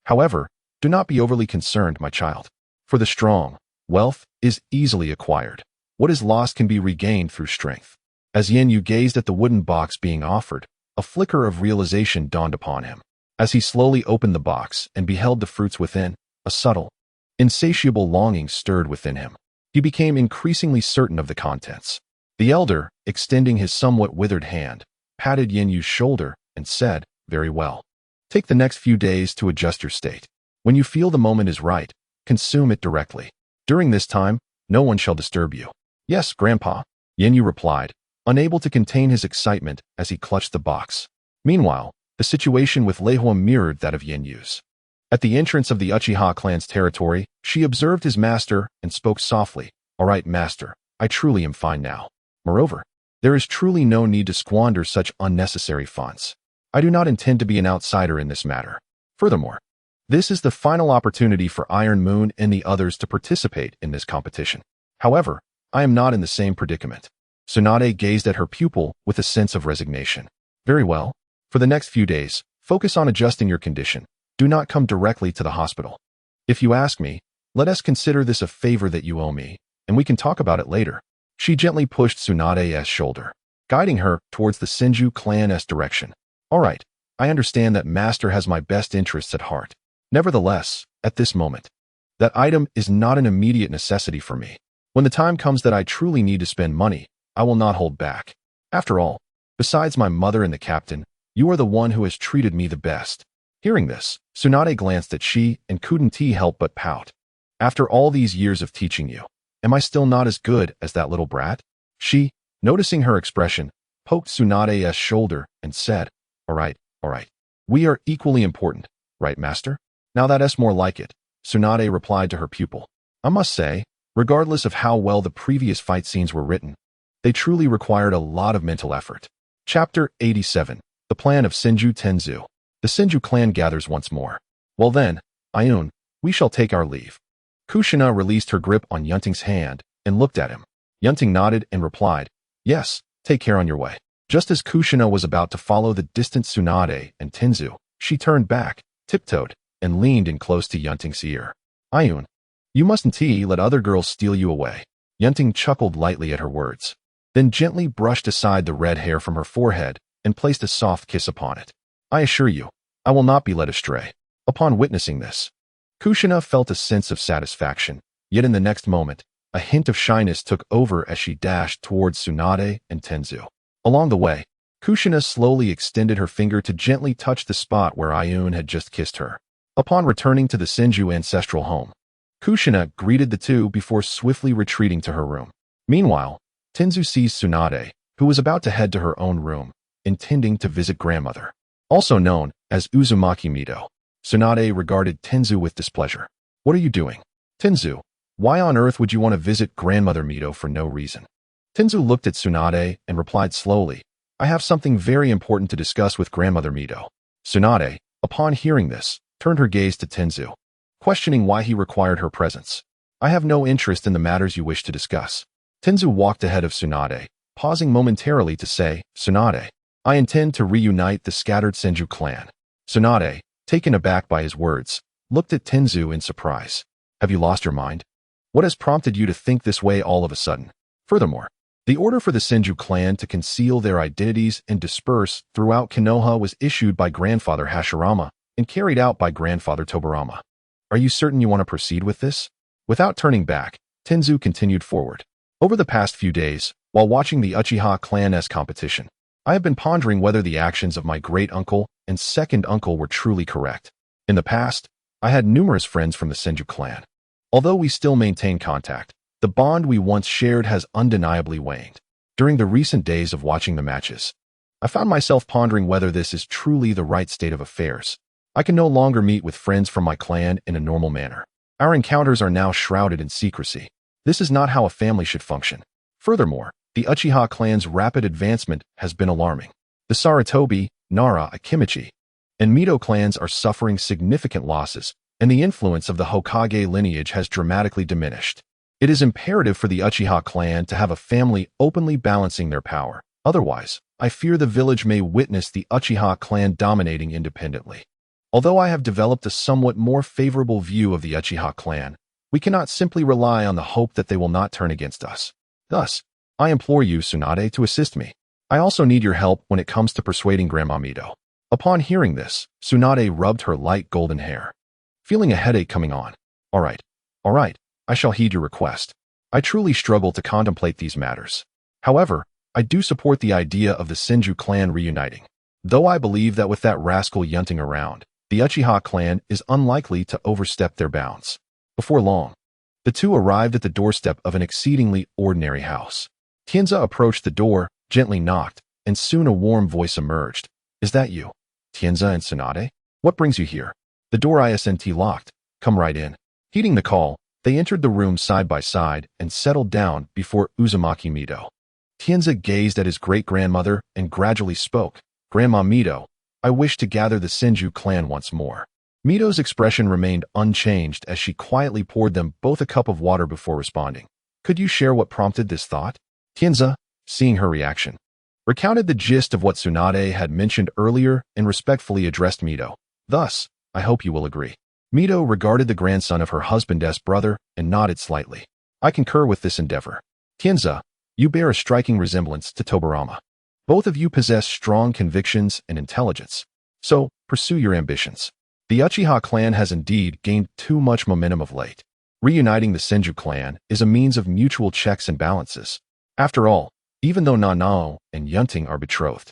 However, do not be overly concerned, my child. For the strong, wealth is easily acquired. What is lost can be regained through strength. As Yin Yu gazed at the wooden box being offered, a flicker of realization dawned upon him. As he slowly opened the box and beheld the fruits within, a subtle, insatiable longing stirred within him. He became increasingly certain of the contents. The elder, extending his somewhat withered hand, patted Yin Yu's shoulder and said, Very well. Take the next few days to adjust your state. When you feel the moment is right, consume it directly. During this time, no one shall disturb you. Yes, Grandpa, Yin Yu replied, unable to contain his excitement as he clutched the box. Meanwhile, the situation with Lehua mirrored that of Yin Yu's. At the entrance of the Uchiha clan's territory, she observed his master and spoke softly. All right, master, I truly am fine now. Moreover, there is truly no need to squander such unnecessary funds. I do not intend to be an outsider in this matter. Furthermore, this is the final opportunity for Iron Moon and the others to participate in this competition. However, I am not in the same predicament. Tsunade gazed at her pupil with a sense of resignation. Very well. For the next few days, focus on adjusting your condition. Do not come directly to the hospital. If you ask me, let us consider this a favor that you owe me, and we can talk about it later. She gently pushed Tsunade's shoulder, guiding her towards the Senju clan's direction. All right, I understand that master has my best interests at heart. Nevertheless, at this moment, that item is not an immediate necessity for me. When the time comes that I truly need to spend money, I will not hold back. After all, besides my mother and the captain, you are the one who has treated me the best. Hearing this, Tsunade glanced at she and couldn't help but pout. After all these years of teaching you, am I still not as good as that little brat? She, noticing her expression, poked Tsunade's shoulder and said, All right. We are equally important, right, master? Now that's more like it, Tsunade replied to her pupil. I must say, regardless of how well the previous fight scenes were written, they truly required a lot of mental effort. Chapter 87. The Plan of Senju Tenzu. The Senju clan gathers once more. Well then, Ayun, we shall take our leave. Kushina released her grip on Yun Ting's hand and looked at him. Yun Ting nodded and replied, Yes, take care on your way. Just as Kushina was about to follow the distant Tsunade and Tenzu, she turned back, tiptoed, and leaned in close to Yun Ting's ear. "Ayun, you mustn't let other girls steal you away." Yun Ting chuckled lightly at her words, then gently brushed aside the red hair from her forehead and placed a soft kiss upon it. "I assure you, I will not be led astray." Upon witnessing this, Kushina felt a sense of satisfaction, yet in the next moment, a hint of shyness took over as she dashed towards Tsunade and Tenzu. Along the way, Kushina slowly extended her finger to gently touch the spot where Ayun had just kissed her. Upon returning to the Senju ancestral home, Kushina greeted the two before swiftly retreating to her room. Meanwhile, Tenzu sees Tsunade, who was about to head to her own room, intending to visit grandmother. Also known as Uzumaki Mido, Tsunade regarded Tenzu with displeasure. "What are you doing? Tenzu, why on earth would you want to visit grandmother Mido for no reason?" Tenzu looked at Tsunade and replied slowly, "I have something very important to discuss with grandmother Mido." Tsunade, upon hearing this, turned her gaze to Tenzu, questioning why he required her presence. "I have no interest in the matters you wish to discuss." Tenzu walked ahead of Tsunade, pausing momentarily to say, "Tsunade, I intend to reunite the scattered Senju clan." Tsunade, taken aback by his words, looked at Tenzu in surprise. "Have you lost your mind? What has prompted you to think this way all of a sudden?" Furthermore, the order for the Senju clan to conceal their identities and disperse throughout Konoha was issued by Grandfather Hashirama and carried out by Grandfather Tobarama. "Are you certain you want to proceed with this?" Without turning back, Tenzu continued forward. "Over the past few days, while watching the Uchiha clan's competition, I have been pondering whether the actions of my great-uncle and second uncle were truly correct. In the past, I had numerous friends from the Senju clan. Although we still maintain contact, the bond we once shared has undeniably waned. During the recent days of watching the matches, I found myself pondering whether this is truly the right state of affairs. I can no longer meet with friends from my clan in a normal manner. Our encounters are now shrouded in secrecy. This is not how a family should function. Furthermore, the Uchiha clan's rapid advancement has been alarming. The Sarutobi, Nara, Akimichi, and Mido clans are suffering significant losses, and the influence of the Hokage lineage has dramatically diminished. It is imperative for the Uchiha clan to have a family openly balancing their power. Otherwise, I fear the village may witness the Uchiha clan dominating independently. Although I have developed a somewhat more favorable view of the Uchiha clan, we cannot simply rely on the hope that they will not turn against us. Thus, I implore you, Tsunade, to assist me. I also need your help when it comes to persuading Grandma Mido." Upon hearing this, Tsunade rubbed her light golden hair, feeling a headache coming on. All right, I shall heed your request. I truly struggle to contemplate these matters. However, I do support the idea of the Senju clan reuniting. Though I believe that with that rascal Yun Ting around, the Uchiha clan is unlikely to overstep their bounds." Before long, the two arrived at the doorstep of an exceedingly ordinary house. Tienza approached the door, gently knocked, and soon a warm voice emerged. "Is that you, Tienza and Tsunade? What brings you here?" The door isn't locked. "Come right in." Heeding the call, they entered the room side by side and settled down before Uzumaki Mido. Tienza gazed at his great-grandmother and gradually spoke. "Grandma Mido, I wish to gather the Senju clan once more." Mido's expression remained unchanged as she quietly poured them both a cup of water before responding. "Could you share what prompted this thought?" Tienza, seeing her reaction, recounted the gist of what Tsunade had mentioned earlier and respectfully addressed Mido. "Thus, I hope you will agree." Mido regarded the grandson of her husband's brother and nodded slightly. "I concur with this endeavor. Tienza, you bear a striking resemblance to Tobarama. Both of you possess strong convictions and intelligence, so pursue your ambitions." The Uchiha clan has indeed gained too much momentum of late. Reuniting the Senju clan is a means of mutual checks and balances. After all, even though Nanao and Yun Ting are betrothed,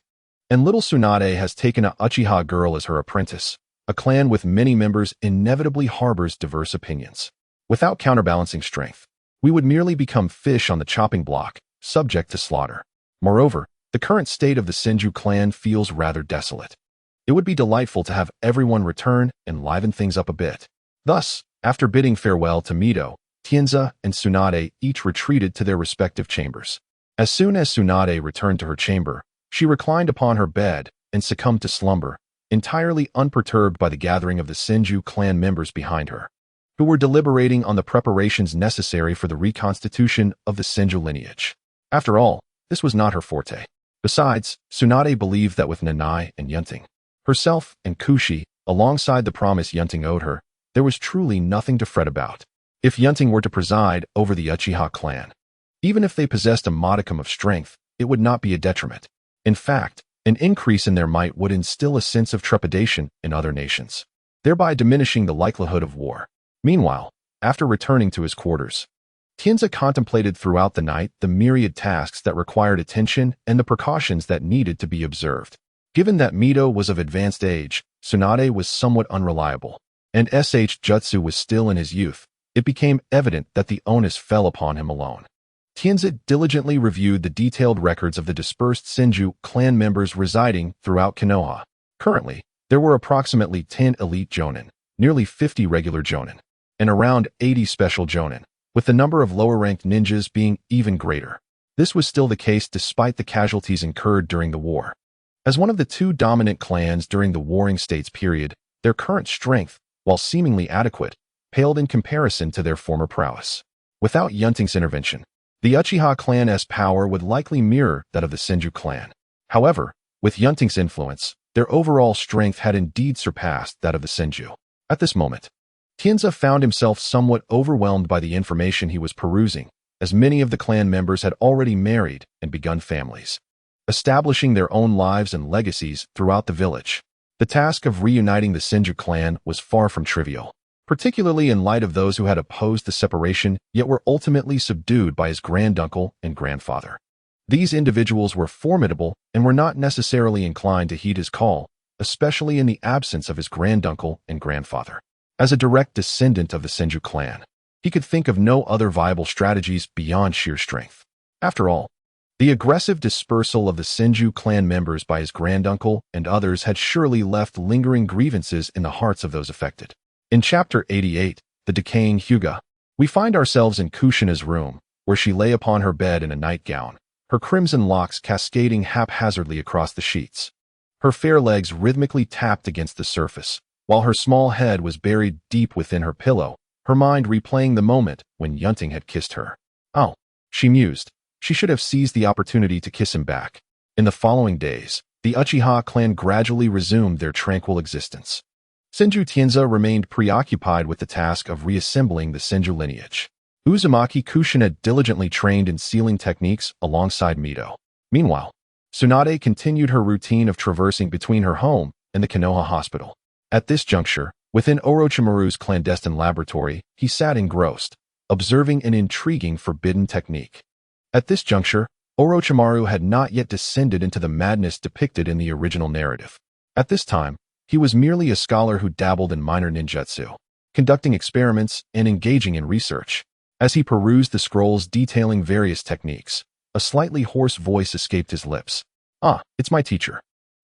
and little Tsunade has taken a Uchiha girl as her apprentice, a clan with many members inevitably harbors diverse opinions. Without counterbalancing strength, we would merely become fish on the chopping block, subject to slaughter. Moreover, the current state of the Senju clan feels rather desolate. It would be delightful to have everyone return and liven things up a bit. Thus, after bidding farewell to Mido, Tienza and Tsunade each retreated to their respective chambers. As soon as Tsunade returned to her chamber, she reclined upon her bed and succumbed to slumber, entirely unperturbed by the gathering of the Senju clan members behind her, who were deliberating on the preparations necessary for the reconstitution of the Senju lineage. After all, this was not her forte. Besides, Tsunade believed that with Nanai and Yun Ting, herself and Kushi, alongside the promise Yun Ting owed her, there was truly nothing to fret about. If Yun Ting were to preside over the Uchiha clan, even if they possessed a modicum of strength, it would not be a detriment. In fact, an increase in their might would instill a sense of trepidation in other nations, thereby diminishing the likelihood of war. Meanwhile, after returning to his quarters, Tianzi contemplated throughout the night the myriad tasks that required attention and the precautions that needed to be observed. Given that Mito was of advanced age, Tsunade was somewhat unreliable, and SH Jutsu was still in his youth, it became evident that the onus fell upon him alone. Tianzi diligently reviewed the detailed records of the dispersed Senju clan members residing throughout Konoha. Currently, there were approximately 10 elite jonin, nearly 50 regular jonin, and around 80 special jonin, with the number of lower-ranked ninjas being even greater. This was still the case despite the casualties incurred during the war. As one of the two dominant clans during the Warring States period, their current strength, while seemingly adequate, paled in comparison to their former prowess. Without Yun Ting's intervention, the Uchiha clan's power would likely mirror that of the Senju clan. However, with Yun Ting's influence, their overall strength had indeed surpassed that of the Senju. At this moment, Tianzi found himself somewhat overwhelmed by the information he was perusing, as many of the clan members had already married and begun families, establishing their own lives and legacies throughout the village. The task of reuniting the Senju clan was far from trivial, particularly in light of those who had opposed the separation yet were ultimately subdued by his granduncle and grandfather. These individuals were formidable and were not necessarily inclined to heed his call, especially in the absence of his granduncle and grandfather. As a direct descendant of the Senju clan, he could think of no other viable strategies beyond sheer strength. After all, the aggressive dispersal of the Senju clan members by his granduncle and others had surely left lingering grievances in the hearts of those affected. In Chapter 88, The Decaying Hyuga, we find ourselves in Kushina's room, where she lay upon her bed in a nightgown, her crimson locks cascading haphazardly across the sheets. Her fair legs rhythmically tapped against the surface, while her small head was buried deep within her pillow, her mind replaying the moment when Yun Ting had kissed her. Oh, she mused, she should have seized the opportunity to kiss him back. In the following days, the Uchiha clan gradually resumed their tranquil existence. Senju Tianzi remained preoccupied with the task of reassembling the Senju lineage. Uzumaki Kushina diligently trained in sealing techniques alongside Mito. Meanwhile, Tsunade continued her routine of traversing between her home and the Konoha hospital. At this juncture, within Orochimaru's clandestine laboratory, he sat engrossed, observing an intriguing forbidden technique. At this juncture, Orochimaru had not yet descended into the madness depicted in the original narrative. At this time, he was merely a scholar who dabbled in minor ninjutsu, conducting experiments and engaging in research. As he perused the scrolls detailing various techniques, a slightly hoarse voice escaped his lips. "Ah, it's my teacher.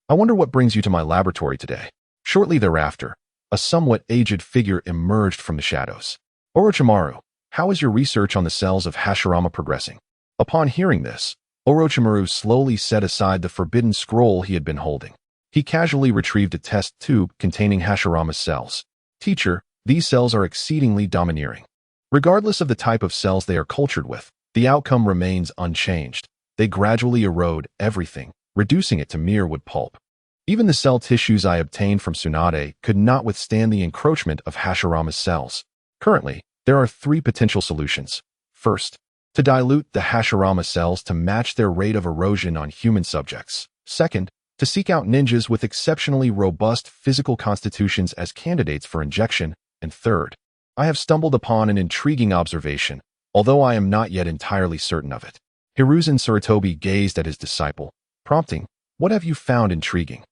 I wonder what brings you to my laboratory today." Shortly thereafter, a somewhat aged figure emerged from the shadows. "Orochimaru, how is your research on the cells of Hashirama progressing?" Upon hearing this, Orochimaru slowly set aside the forbidden scroll he had been holding. He casually retrieved a test tube containing Hashirama's cells. "Teacher, these cells are exceedingly domineering. Regardless of the type of cells they are cultured with, the outcome remains unchanged. They gradually erode everything, reducing it to mere wood pulp. Even the cell tissues I obtained from Tsunade could not withstand the encroachment of Hashirama's cells. Currently, there are 3 potential solutions. First, to dilute the Hashirama cells to match their rate of erosion on human subjects. Second, to seek out ninjas with exceptionally robust physical constitutions as candidates for injection. And third, I have stumbled upon an intriguing observation, although I am not yet entirely certain of it." Hiruzen Sarutobi gazed at his disciple, prompting, "What have you found intriguing?"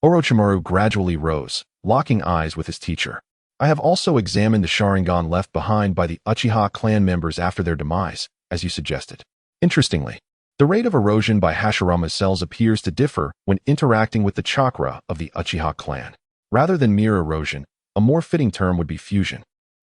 Orochimaru gradually rose, locking eyes with his teacher. "I have also examined the Sharingan left behind by the Uchiha clan members after their demise, as you suggested. Interestingly, the rate of erosion by Hashirama's cells appears to differ when interacting with the chakra of the Uchiha clan. Rather than mere erosion, a more fitting term would be fusion.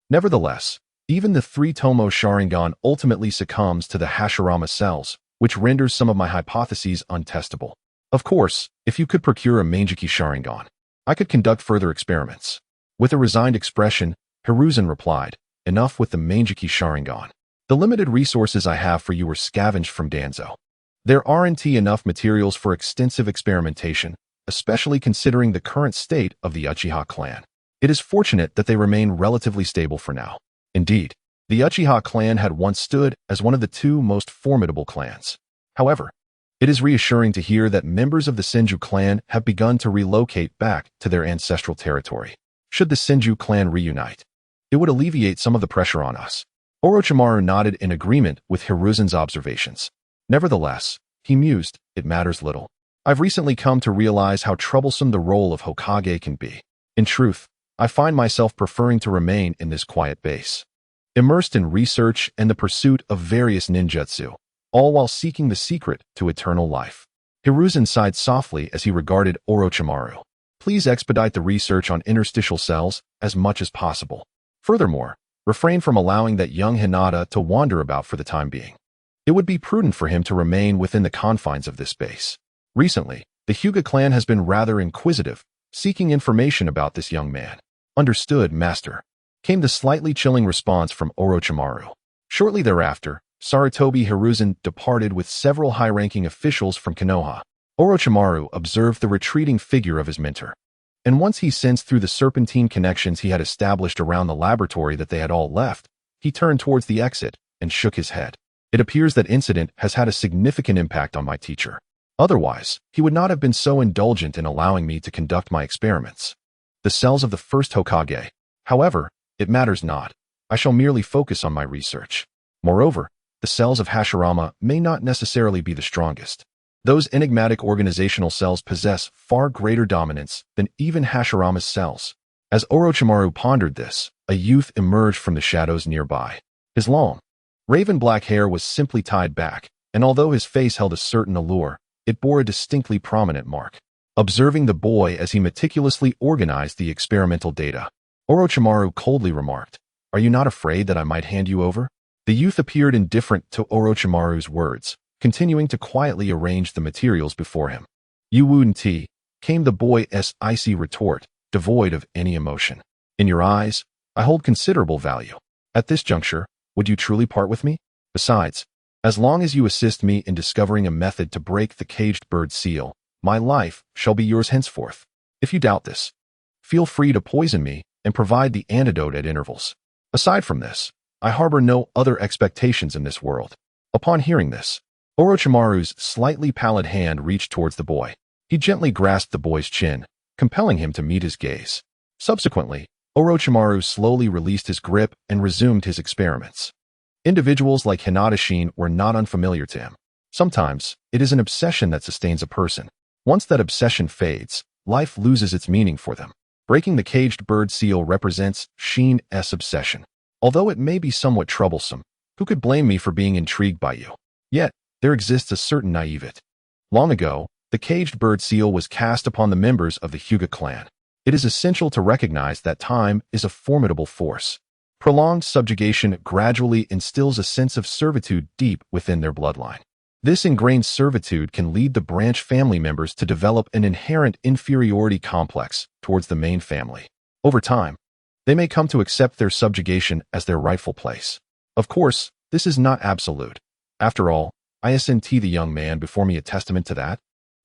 Nevertheless, even the 3-Tomo Sharingan ultimately succumbs to the Hashirama cells, which renders some of my hypotheses untestable. Of course, if you could procure a Manjiki Sharingan, I could conduct further experiments." With a resigned expression, Hiruzen replied, "Enough with the Manjiki Sharingan. The limited resources I have for you were scavenged from Danzo." There aren't enough materials for extensive experimentation, especially considering the current state of the Uchiha clan. It is fortunate that they remain relatively stable for now. Indeed, the Uchiha clan had once stood as one of the two most formidable clans. However, it is reassuring to hear that members of the Senju clan have begun to relocate back to their ancestral territory. Should the Senju clan reunite, it would alleviate some of the pressure on us. Orochimaru nodded in agreement with Hiruzen's observations. Nevertheless, he mused, it matters little. I've recently come to realize how troublesome the role of Hokage can be. In truth, I find myself preferring to remain in this quiet base, immersed in research and the pursuit of various ninjutsu, all while seeking the secret to eternal life. Hiruzen sighed softly as he regarded Orochimaru. Please expedite the research on interstitial cells as much as possible. Furthermore, refrain from allowing that young Hinata to wander about for the time being. It would be prudent for him to remain within the confines of this base. Recently, the Hyuga clan has been rather inquisitive, seeking information about this young man. Understood, master, came the slightly chilling response from Orochimaru. Shortly thereafter, Sarutobi Hiruzen departed with several high-ranking officials from Konoha. Orochimaru observed the retreating figure of his mentor, and once he sensed through the serpentine connections he had established around the laboratory that they had all left, he turned towards the exit and shook his head. It appears that incident has had a significant impact on my teacher. Otherwise, he would not have been so indulgent in allowing me to conduct my experiments. The cells of the first Hokage. However, it matters not. I shall merely focus on my research. Moreover, the cells of Hashirama may not necessarily be the strongest. Those enigmatic organizational cells possess far greater dominance than even Hashirama's cells. As Orochimaru pondered this, a youth emerged from the shadows nearby. His long, raven-black hair was simply tied back, and although his face held a certain allure, it bore a distinctly prominent mark. Observing the boy as he meticulously organized the experimental data, Orochimaru coldly remarked, "Are you not afraid that I might hand you over?" The youth appeared indifferent to Orochimaru's words, continuing to quietly arrange the materials before him. Yun Ting, came the boy's icy retort, devoid of any emotion. "In your eyes, I hold considerable value. At this juncture, would you truly part with me? Besides, as long as you assist me in discovering a method to break the caged bird seal, my life shall be yours henceforth. If you doubt this, feel free to poison me and provide the antidote at intervals. Aside from this, I harbor no other expectations in this world." Upon hearing this, Orochimaru's slightly pallid hand reached towards the boy. He gently grasped the boy's chin, compelling him to meet his gaze. Subsequently, Orochimaru slowly released his grip and resumed his experiments. Individuals like Hinata Shin were not unfamiliar to him. Sometimes, it is an obsession that sustains a person. Once that obsession fades, life loses its meaning for them. Breaking the caged bird seal represents Shin's obsession. Although it may be somewhat troublesome, who could blame me for being intrigued by you? Yet, there exists a certain naivete. Long ago, the caged bird seal was cast upon the members of the Hyuga clan. It is essential to recognize that time is a formidable force. Prolonged subjugation gradually instills a sense of servitude deep within their bloodline. This ingrained servitude can lead the branch family members to develop an inherent inferiority complex towards the main family. Over time, they may come to accept their subjugation as their rightful place. Of course, this is not absolute. After all, isn't the young man before me a testament to that?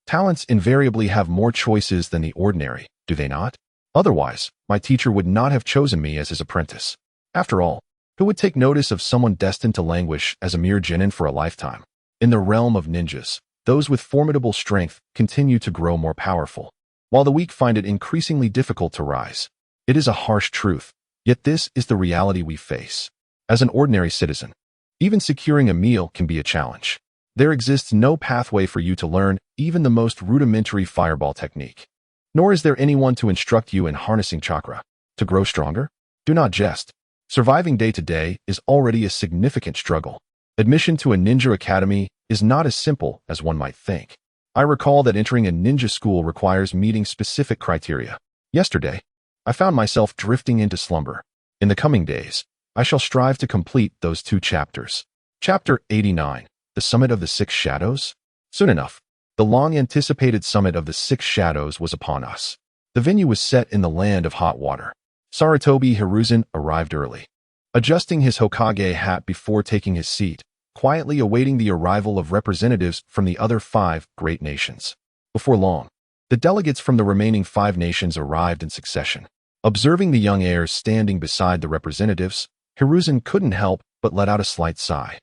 Talents invariably have more choices than the ordinary, do they not? Otherwise, my teacher would not have chosen me as his apprentice. After all, who would take notice of someone destined to languish as a mere genin for a lifetime? In the realm of ninjas, those with formidable strength continue to grow more powerful, while the weak find it increasingly difficult to rise. It is a harsh truth, yet this is the reality we face. As an ordinary citizen, even securing a meal can be a challenge. There exists no pathway for you to learn even the most rudimentary fireball technique. Nor is there anyone to instruct you in harnessing chakra. To grow stronger? Do not jest. Surviving day to day is already a significant struggle. Admission to a ninja academy is not as simple as one might think. I recall that entering a ninja school requires meeting specific criteria. Yesterday, I found myself drifting into slumber. In the coming days, I shall strive to complete those 2 chapters. Chapter 89, The Summit of the Six Shadows? Soon enough, the long-anticipated Summit of the Six Shadows was upon us. The venue was set in the land of hot water. Sarutobi Hiruzen arrived early. Adjusting his Hokage hat before taking his seat, quietly awaiting the arrival of representatives from the other 5 great nations. Before long, the delegates from the remaining 5 nations arrived in succession. Observing the young heirs standing beside the representatives, Hiruzen couldn't help but let out a slight sigh.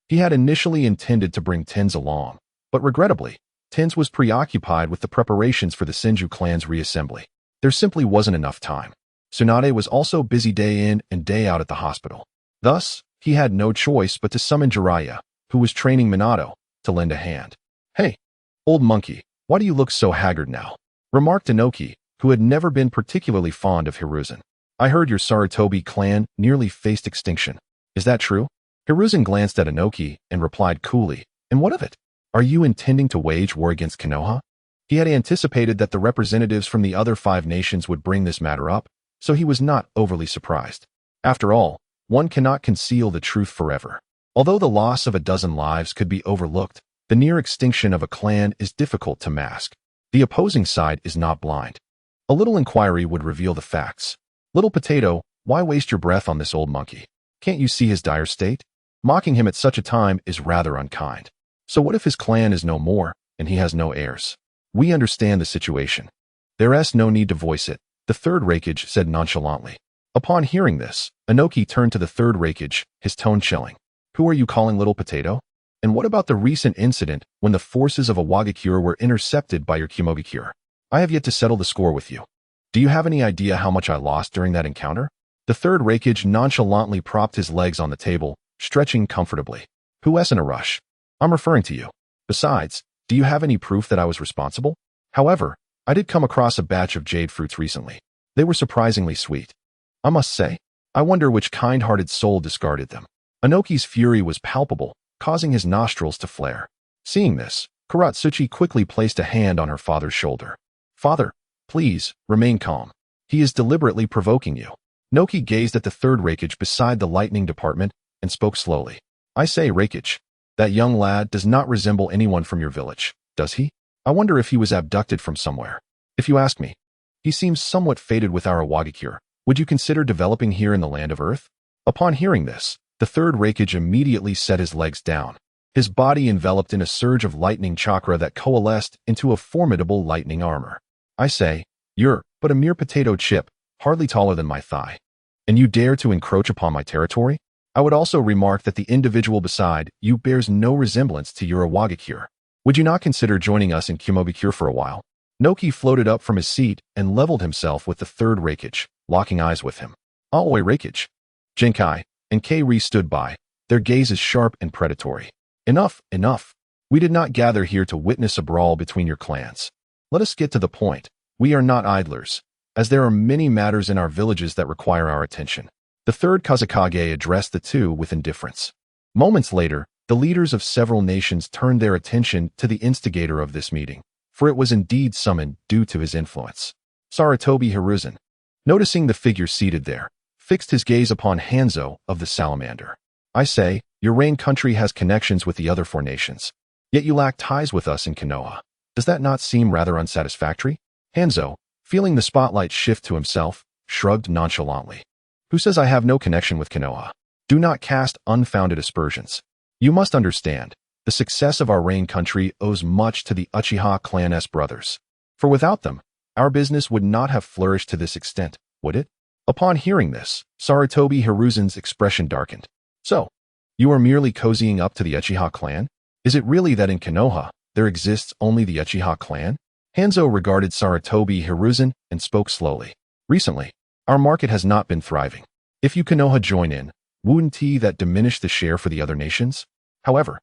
He had initially intended to bring Tens along, but regrettably, Tens was preoccupied with the preparations for the Senju clan's reassembly. There simply wasn't enough time. Tsunade was also busy day in and day out at the hospital. Thus, he had no choice but to summon Jiraiya, who was training Minato, to lend a hand. "Hey, old monkey, why do you look so haggard now?" remarked Inoki, who had never been particularly fond of Hiruzen. "I heard your Sarutobi clan nearly faced extinction. Is that true?" Hiruzen glanced at Inoki and replied coolly, "And what of it? Are you intending to wage war against Konoha?" He had anticipated that the representatives from the other 5 nations would bring this matter up, so he was not overly surprised. After all, one cannot conceal the truth forever. Although the loss of a dozen lives could be overlooked, the near extinction of a clan is difficult to mask. The opposing side is not blind. A little inquiry would reveal the facts. "Little potato, why waste your breath on this old monkey? Can't you see his dire state? Mocking him at such a time is rather unkind. So what if his clan is no more, and he has no heirs? We understand the situation. There's no need to voice it," the third Raikage said nonchalantly. Upon hearing this, Inoki turned to the third Raikage, his tone chilling. "Who are you calling little potato? And what about the recent incident when the forces of a Wagakure were intercepted by your Kimogakure? I have yet to settle the score with you. Do you have any idea how much I lost during that encounter?" The third Raikage nonchalantly propped his legs on the table, stretching comfortably. "Who's in a rush? I'm referring to you. Besides, do you have any proof that I was responsible? However, I did come across a batch of jade fruits recently. They were surprisingly sweet. I must say, I wonder which kind-hearted soul discarded them." Inoki's fury was palpable, causing his nostrils to flare. Seeing this, Kuratsuchi quickly placed a hand on her father's shoulder. "Father, please, remain calm. He is deliberately provoking you." Noki gazed at the third Raikage beside the lightning department and spoke slowly. "I say, Raikage, that young lad does not resemble anyone from your village, does he? I wonder if he was abducted from somewhere. If you ask me, he seems somewhat fated with our Wagakure. Would you consider developing here in the land of Earth?" Upon hearing this, the third Raikage immediately set his legs down, his body enveloped in a surge of lightning chakra that coalesced into a formidable lightning armor. "I say, you're but a mere potato chip, hardly taller than my thigh. And you dare to encroach upon my territory? I would also remark that the individual beside you bears no resemblance to your Wagakure. Would you not consider joining us in Kimogakure for a while?" Noki floated up from his seat and leveled himself with the third Raikage, locking eyes with him. Aoi Raikage. Genkai and Kei stood by, their gazes sharp and predatory. Enough, enough. We did not gather here to witness a brawl between your clans. Let us get to the point. We are not idlers, as there are many matters in our villages that require our attention. The third Kazekage addressed the two with indifference. Moments later, the leaders of several nations turned their attention to the instigator of this meeting, for it was indeed summoned due to his influence. Sarutobi Hiruzen, noticing the figure seated there, fixed his gaze upon Hanzo of the Salamander. "I say, your reign country has connections with the other 4 nations, yet you lack ties with us in Konoha. Does that not seem rather unsatisfactory?" Hanzo, feeling the spotlight shift to himself, shrugged nonchalantly. "Who says I have no connection with Konoha? Do not cast unfounded aspersions. You must understand, the success of our reign country owes much to the Uchiha clan's brothers. For without them, our business would not have flourished to this extent, would it?" Upon hearing this, Sarutobi Hiruzen's expression darkened. "So, you are merely cozying up to the Uchiha clan? Is it really that in Konoha, there exists only the Uchiha clan?" Hanzo regarded Sarutobi Hiruzen and spoke slowly. "Recently, our market has not been thriving. If you Konoha join in, wouldn't that diminish the share for the other nations? However,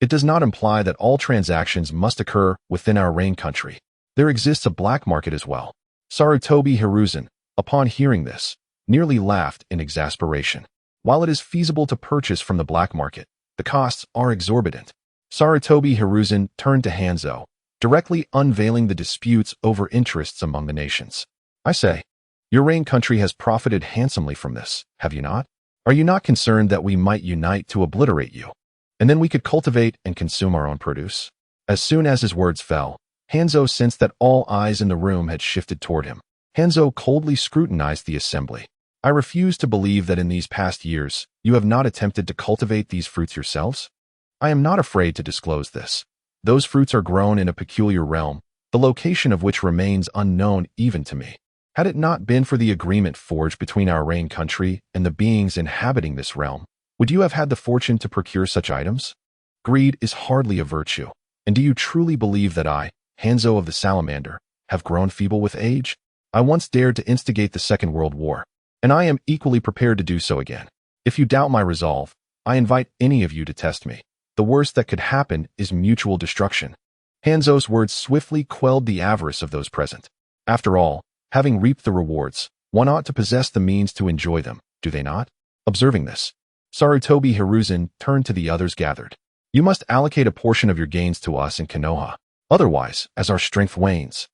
it does not imply that all transactions must occur within our reign country. There exists a black market as well." Sarutobi Hiruzen, upon hearing this, nearly laughed in exasperation. While it is feasible to purchase from the black market, the costs are exorbitant. Sarutobi Hiruzen turned to Hanzo, directly unveiling the disputes over interests among the nations. "I say, your reign country has profited handsomely from this, have you not? Are you not concerned that we might unite to obliterate you? And then we could cultivate and consume our own produce?" As soon as his words fell, Hanzo sensed that all eyes in the room had shifted toward him. Hanzo coldly scrutinized the assembly. "I refuse to believe that in these past years, you have not attempted to cultivate these fruits yourselves. I am not afraid to disclose this. Those fruits are grown in a peculiar realm, the location of which remains unknown even to me. Had it not been for the agreement forged between our rain country and the beings inhabiting this realm, would you have had the fortune to procure such items? Greed is hardly a virtue. And do you truly believe that I, Hanzo of the Salamander, have grown feeble with age? I once dared to instigate the Second World War, and I am equally prepared to do so again. If you doubt my resolve, I invite any of you to test me. The worst that could happen is mutual destruction. Hanzo's words swiftly quelled the avarice of those present. After all, having reaped the rewards, one ought to possess the means to enjoy them, do they not? Observing this, Sarutobi Hiruzen turned to the others gathered. You must allocate a portion of your gains to us in Konoha. Otherwise, as our strength wanes,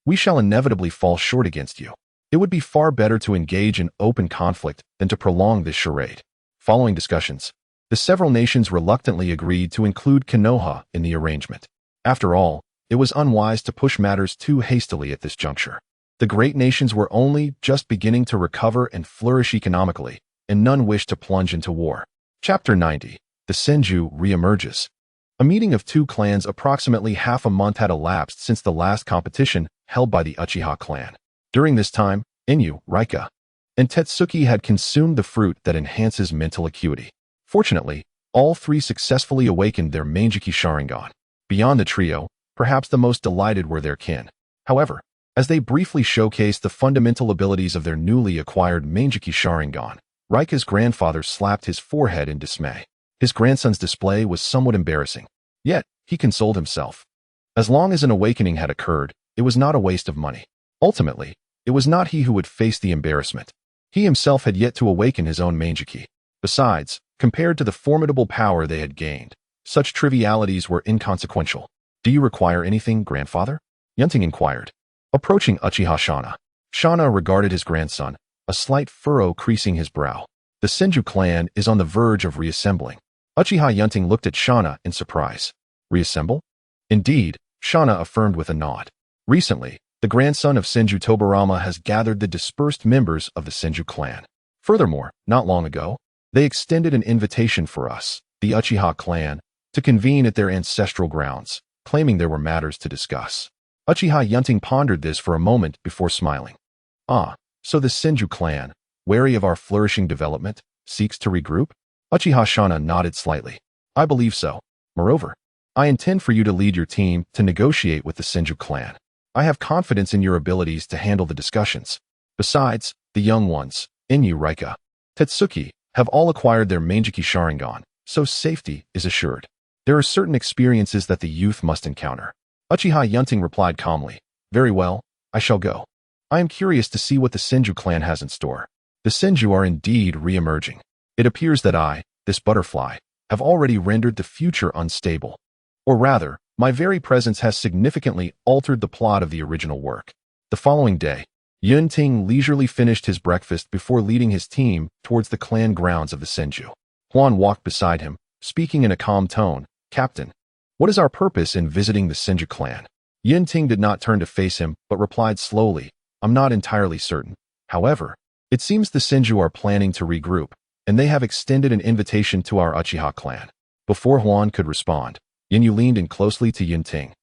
we shall inevitably fall short against you. It would be far better to engage in open conflict than to prolong this charade. Following discussions, the several nations reluctantly agreed to include Konoha in the arrangement. After all, it was unwise to push matters too hastily at this juncture. The great nations were only just beginning to recover and flourish economically, and none wished to plunge into war. Chapter 90. The Senju reemerges. A meeting of two clans approximately half a month had elapsed since the last competition held by the Uchiha clan. During this time, Inu, Rika, and Tetsuki had consumed the fruit that enhances mental acuity. Fortunately, all three successfully awakened their Manjiki Sharingan. Beyond the trio, perhaps the most delighted were their kin. However, as they briefly showcased the fundamental abilities of their newly acquired Manjiki Sharingan, Rika's grandfather slapped his forehead in dismay. His grandson's display was somewhat embarrassing. Yet, he consoled himself. As long as an awakening had occurred, it was not a waste of money. Ultimately, it was not he who would face the embarrassment. He himself had yet to awaken his own Manjiki. Besides, compared to the formidable power they had gained, such trivialities were inconsequential. Do you require anything, grandfather? Yun Ting inquired. Approaching Uchiha Shana, Shana regarded his grandson, a slight furrow creasing his brow. The Senju clan is on the verge of reassembling. Uchiha Yun Ting looked at Shana in surprise. Reassemble? Indeed, Shana affirmed with a nod. Recently, the grandson of Senju Tobarama has gathered the dispersed members of the Senju clan. Furthermore, not long ago, they extended an invitation for us, the Uchiha clan, to convene at their ancestral grounds, claiming there were matters to discuss. Uchiha Yun Ting pondered this for a moment before smiling. Ah, so the Senju clan, wary of our flourishing development, seeks to regroup? Uchiha Shana nodded slightly. I believe so. Moreover, I intend for you to lead your team to negotiate with the Senju clan. I have confidence in your abilities to handle the discussions. Besides, the young ones, Inu, Rika, Tetsuki, have all acquired their Manjiki Sharingan, so safety is assured. There are certain experiences that the youth must encounter. Uchiha Yun Ting replied calmly. Very well, I shall go. I am curious to see what the Senju clan has in store. The Senju are indeed re-emerging. It appears that I, this butterfly, have already rendered the future unstable. Or rather, my very presence has significantly altered the plot of the original work. The following day, Yun Ting leisurely finished his breakfast before leading his team towards the clan grounds of the Senju. Huan walked beside him, speaking in a calm tone. Captain, what is our purpose in visiting the Senju clan? Yun Ting did not turn to face him, but replied slowly, I'm not entirely certain. However, it seems the Senju are planning to regroup, and they have extended an invitation to our Uchiha clan. Before Huan could respond, Inu leaned in closely to Yun Ting,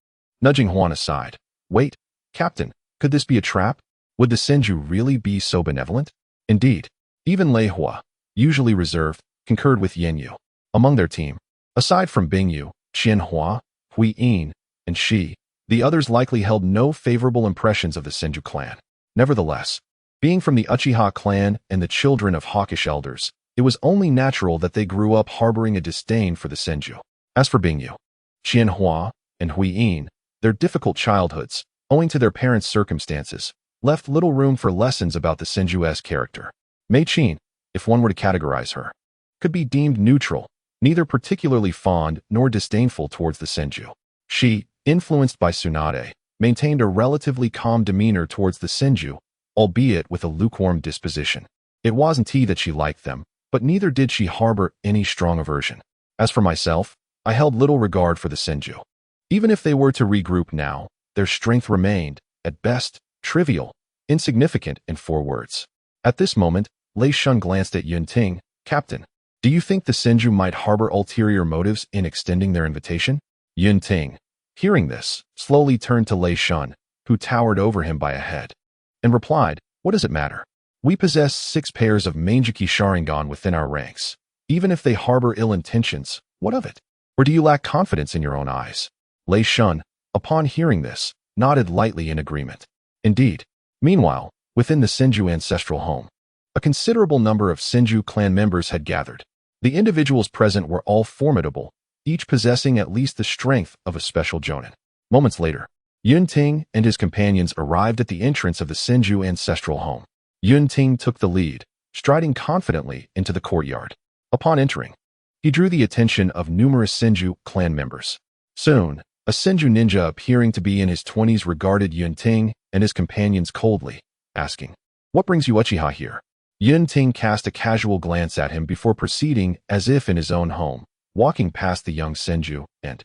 nudging Huan aside. Wait, Captain, could this be a trap? Would the Senju really be so benevolent? Indeed, even Lei Hua, usually reserved, concurred with Yin. Among their team, aside from Bingyu, Qianhua, Hui Yin, and Shi, the others likely held no favorable impressions of the Senju clan. Nevertheless, being from the Uchiha clan and the children of hawkish elders, it was only natural that they grew up harboring a disdain for the Senju. As for Bingyu, Qianhua, and Hui Yin, their difficult childhoods, owing to their parents' circumstances, left little room for lessons about the Senju's character. Mei Qin, if one were to categorize her, could be deemed neutral, neither particularly fond nor disdainful towards the Senju. She, influenced by Tsunade, maintained a relatively calm demeanor towards the Senju, albeit with a lukewarm disposition. It wasn't that she liked them, but neither did she harbor any strong aversion. As for myself, I held little regard for the Senju. Even if they were to regroup now, their strength remained, at best, trivial, insignificant in 4 words. At this moment, Lei Shun glanced at Yun Ting. Captain, Do you think the Senju might harbor ulterior motives in extending their invitation? Yun Ting, hearing this, slowly turned to Lei Shun, who towered over him by a head, and replied, "What does it matter? We possess 6 pairs of Manjiki Sharingan within our ranks. Even if they harbor ill intentions, what of it? Or do you lack confidence in your own eyes?" Lei Shun, upon hearing this, nodded lightly in agreement. Indeed. Meanwhile, within the Senju ancestral home, a considerable number of Senju clan members had gathered. The individuals present were all formidable, each possessing at least the strength of a special jonin. Moments later, Yun Ting and his companions arrived at the entrance of the Senju ancestral home. Yun Ting took the lead, striding confidently into the courtyard. Upon entering, he drew the attention of numerous Senju clan members. Soon, a Senju ninja appearing to be in his 20s regarded Yun Ting and his companions coldly, asking, "What brings you Uchiha here?" Yun Ting cast a casual glance at him before proceeding as if in his own home, walking past the young Senju, and,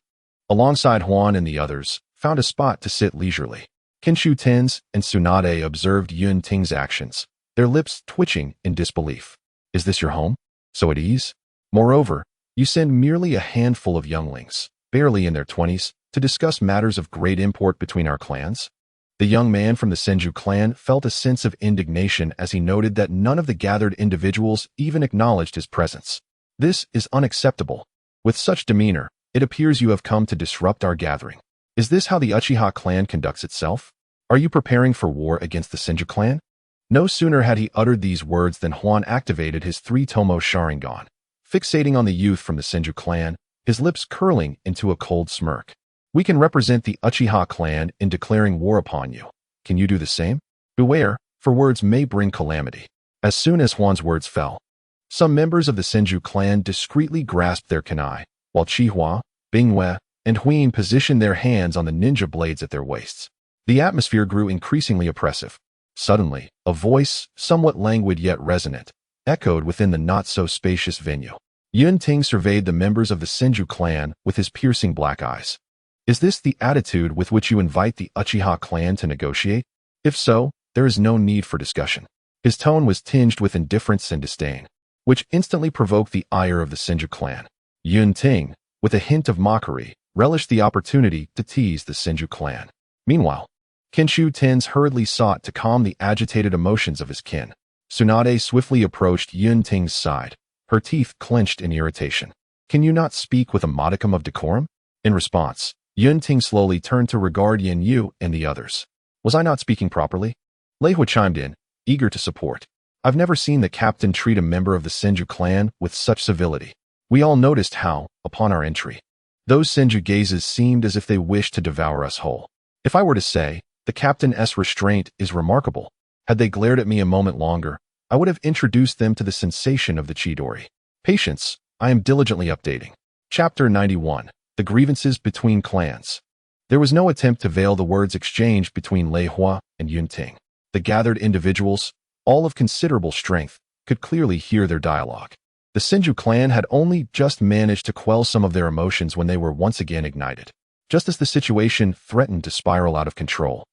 alongside Huan and the others, found a spot to sit leisurely. Kenshu Tenz and Tsunade observed Yun Ting's actions, their lips twitching in disbelief. "Is this your home? So at ease? Moreover, you send merely a handful of younglings, barely in their 20s, to discuss matters of great import between our clans?" The young man from the Senju clan felt a sense of indignation as he noted that none of the gathered individuals even acknowledged his presence. "This is unacceptable. With such demeanor, it appears you have come to disrupt our gathering. Is this how the Uchiha clan conducts itself? Are you preparing for war against the Senju clan?" No sooner had he uttered these words than Huan activated his 3-tomo Sharingan, fixating on the youth from the Senju clan, his lips curling into a cold smirk. "We can represent the Uchiha clan in declaring war upon you. Can you do the same? Beware, for words may bring calamity." As soon as Huan's words fell, some members of the Senju clan discreetly grasped their kunai, while Chihua, Bingwe, and Huin positioned their hands on the ninja blades at their waists. The atmosphere grew increasingly oppressive. Suddenly, a voice, somewhat languid yet resonant, echoed within the not-so-spacious venue. Yun Ting surveyed the members of the Senju clan with his piercing black eyes. "Is this the attitude with which you invite the Uchiha clan to negotiate? If so, there is no need for discussion." His tone was tinged with indifference and disdain, which instantly provoked the ire of the Senju clan. Yun Ting, with a hint of mockery, relished the opportunity to tease the Senju clan. Meanwhile, Kenshu Tenz hurriedly sought to calm the agitated emotions of his kin. Tsunade swiftly approached Yun Ting's side, her teeth clenched in irritation. "Can you not speak with a modicum of decorum?" In response, Yun Ting slowly turned to regard Yin Yu and the others. "Was I not speaking properly?" Lei Hu chimed in, eager to support. "I've never seen the captain treat a member of the Senju clan with such civility. We all noticed how, upon our entry, those Senju gazes seemed as if they wished to devour us whole. If I were to say, the captain's restraint is remarkable. Had they glared at me a moment longer, I would have introduced them to the sensation of the Chidori. Patience, I am diligently updating." Chapter 91. The Grievances Between Clans. There was no attempt to veil the words exchanged between Lei Hua and Yun Ting. The gathered individuals, all of considerable strength, could clearly hear their dialogue. The Senju clan had only just managed to quell some of their emotions when they were once again ignited. Just as the situation threatened to spiral out of control,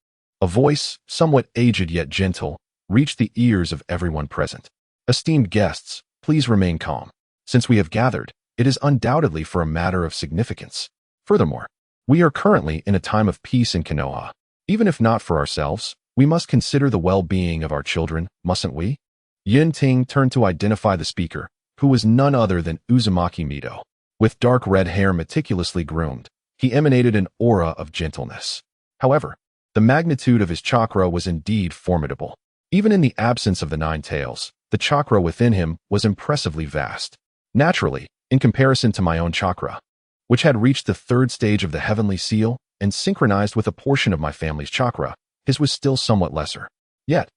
a voice, somewhat aged yet gentle, reached the ears of everyone present. "Esteemed guests, please remain calm. Since we have gathered, it is undoubtedly for a matter of significance. Furthermore, we are currently in a time of peace in Konoha. Even if not for ourselves, we must consider the well-being of our children, mustn't we?" Yun Ting turned to identify the speaker, who was none other than Uzumaki Mito. With dark red hair meticulously groomed, he emanated an aura of gentleness. However, the magnitude of his chakra was indeed formidable. Even in the absence of the 9 tails, the chakra within him was impressively vast. Naturally, in comparison to my own chakra, which had reached the 3rd stage of the heavenly seal and synchronized with a portion of my family's chakra, his was still somewhat lesser. Yet,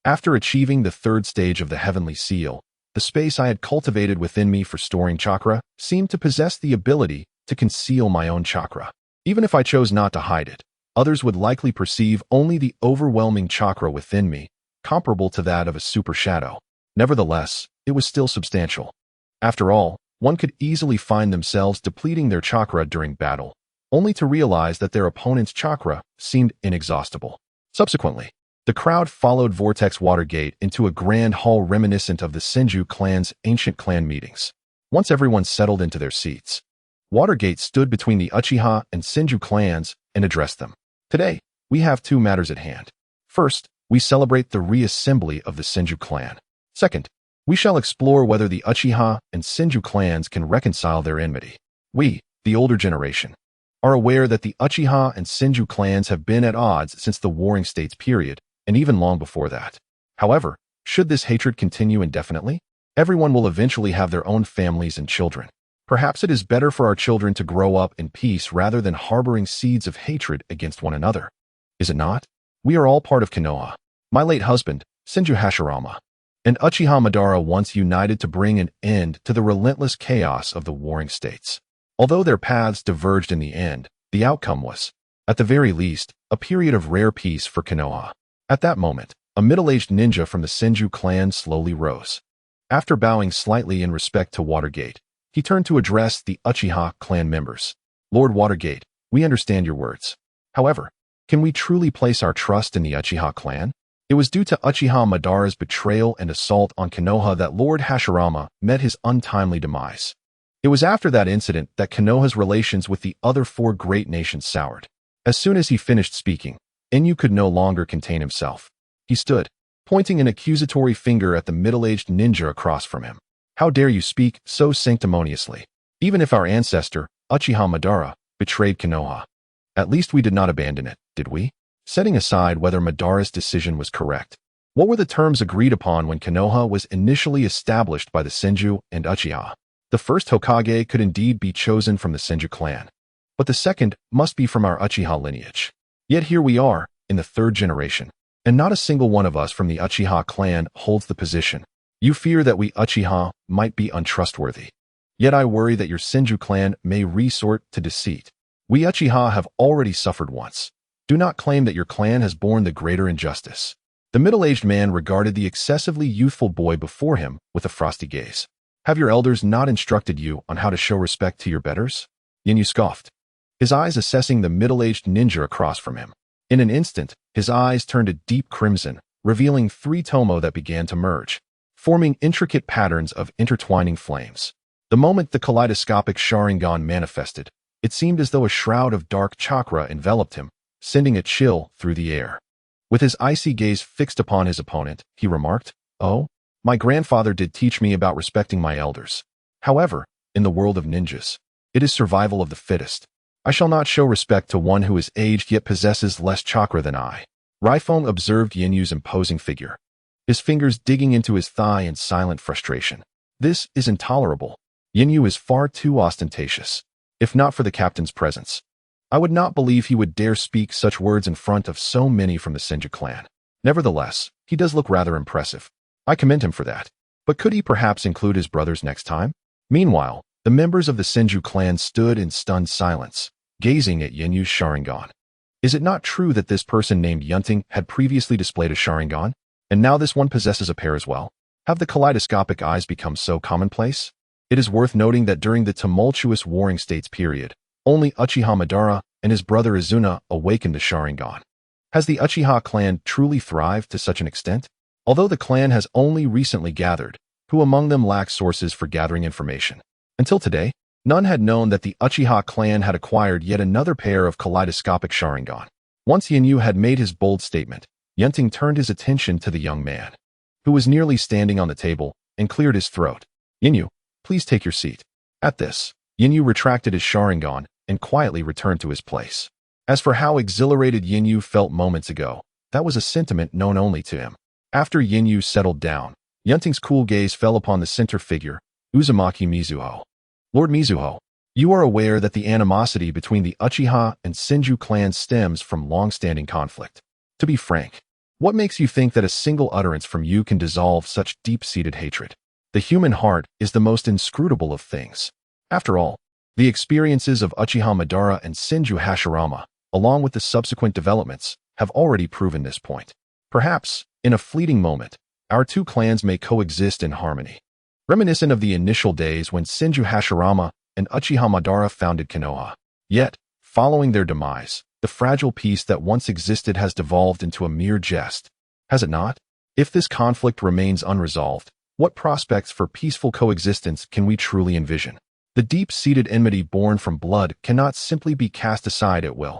after achieving the 3rd stage of the heavenly seal, the space I had cultivated within me for storing chakra seemed to possess the ability to conceal my own chakra. Even if I chose not to hide it, others would likely perceive only the overwhelming chakra within me, comparable to that of a super shadow. Nevertheless, it was still substantial. After all, one could easily find themselves depleting their chakra during battle, only to realize that their opponent's chakra seemed inexhaustible. Subsequently, the crowd followed Vortex Watergate into a grand hall reminiscent of the Senju clan's ancient clan meetings. Once everyone settled into their seats, Watergate stood between the Uchiha and Senju clans and addressed them. Today, we have two matters at hand. First, we celebrate the reassembly of the Senju clan. Second, we shall explore whether the Uchiha and Senju clans can reconcile their enmity. We, the older generation, are aware that the Uchiha and Senju clans have been at odds since the Warring States period, and even long before that. However, should this hatred continue indefinitely, everyone will eventually have their own families and children. Perhaps it is better for our children to grow up in peace rather than harboring seeds of hatred against one another. Is it not? We are all part of Konoha. My late husband, Senju Hashirama, and Uchiha Madara once united to bring an end to the relentless chaos of the Warring States. Although their paths diverged in the end, the outcome was, at the very least, a period of rare peace for Konoha. At that moment, a middle-aged ninja from the Senju clan slowly rose. After bowing slightly in respect to Watergate, he turned to address the Uchiha clan members. Lord Watergate, we understand your words. However, can we truly place our trust in the Uchiha clan? It was due to Uchiha Madara's betrayal and assault on Konoha that Lord Hashirama met his untimely demise. It was after that incident that Konoha's relations with the other four great nations soured. As soon as he finished speaking, Enyu could no longer contain himself. He stood, pointing an accusatory finger at the middle-aged ninja across from him. How dare you speak so sanctimoniously? Even if our ancestor, Uchiha Madara, betrayed Konoha, at least we did not abandon it, did we? Setting aside whether Madara's decision was correct, what were the terms agreed upon when Konoha was initially established by the Senju and Uchiha? The first Hokage could indeed be chosen from the Senju clan, but the second must be from our Uchiha lineage. Yet here we are, in the third generation, and not a single one of us from the Uchiha clan holds the position. You fear that we Uchiha might be untrustworthy. Yet I worry that your Senju clan may resort to deceit. We Uchiha have already suffered once. Do not claim that your clan has borne the greater injustice. The middle-aged man regarded the excessively youthful boy before him with a frosty gaze. Have your elders not instructed you on how to show respect to your betters? Yin scoffed, his eyes assessing the middle-aged ninja across from him. In an instant, his eyes turned a deep crimson, revealing three tomo that began to merge, forming intricate patterns of intertwining flames. The moment the kaleidoscopic Sharingan manifested, it seemed as though a shroud of dark chakra enveloped him, sending a chill through the air. With his icy gaze fixed upon his opponent, he remarked, "Oh, my grandfather did teach me about respecting my elders. However, in the world of ninjas, it is survival of the fittest. I shall not show respect to one who is aged yet possesses less chakra than I." Raifeng observed Yinyu's imposing figure, his fingers digging into his thigh in silent frustration. This is intolerable. Yinyu is far too ostentatious. If not for the captain's presence, I would not believe he would dare speak such words in front of so many from the Senju clan. Nevertheless, he does look rather impressive. I commend him for that. But could he perhaps include his brothers next time? Meanwhile, the members of the Senju clan stood in stunned silence, gazing at Yinyu's Sharingan. Is it not true that this person named Yun Ting had previously displayed a Sharingan, and now this one possesses a pair as well? Have the kaleidoscopic eyes become so commonplace? It is worth noting that during the tumultuous Warring States period, only Uchiha Madara and his brother Izuna awakened the Sharingan. Has the Uchiha clan truly thrived to such an extent? Although the clan has only recently gathered, who among them lacks sources for gathering information? Until today, none had known that the Uchiha clan had acquired yet another pair of kaleidoscopic Sharingan. Once Yinyu had made his bold statement, Yun Ting turned his attention to the young man, who was nearly standing on the table, and cleared his throat. "Yinyu, please take your seat." At this, Yinyu retracted his Sharingan and quietly returned to his place. As for how exhilarated Yinyu felt moments ago, that was a sentiment known only to him. After Yinyu settled down, Yun Ting's cool gaze fell upon the center figure, Uzumaki Mizuho. "Lord Mizuho, you are aware that the animosity between the Uchiha and Senju clans stems from long-standing conflict. To be frank, what makes you think that a single utterance from you can dissolve such deep-seated hatred? The human heart is the most inscrutable of things. After all, the experiences of Uchiha Madara and Senju Hashirama, along with the subsequent developments, have already proven this point. Perhaps, in a fleeting moment, our two clans may coexist in harmony. Reminiscent of the initial days when Senju Hashirama and Uchiha Madara founded Konoha. Yet, following their demise, the fragile peace that once existed has devolved into a mere jest. Has it not? If this conflict remains unresolved, What prospects for peaceful coexistence can we truly envision? The deep-seated enmity born from blood cannot simply be cast aside at will.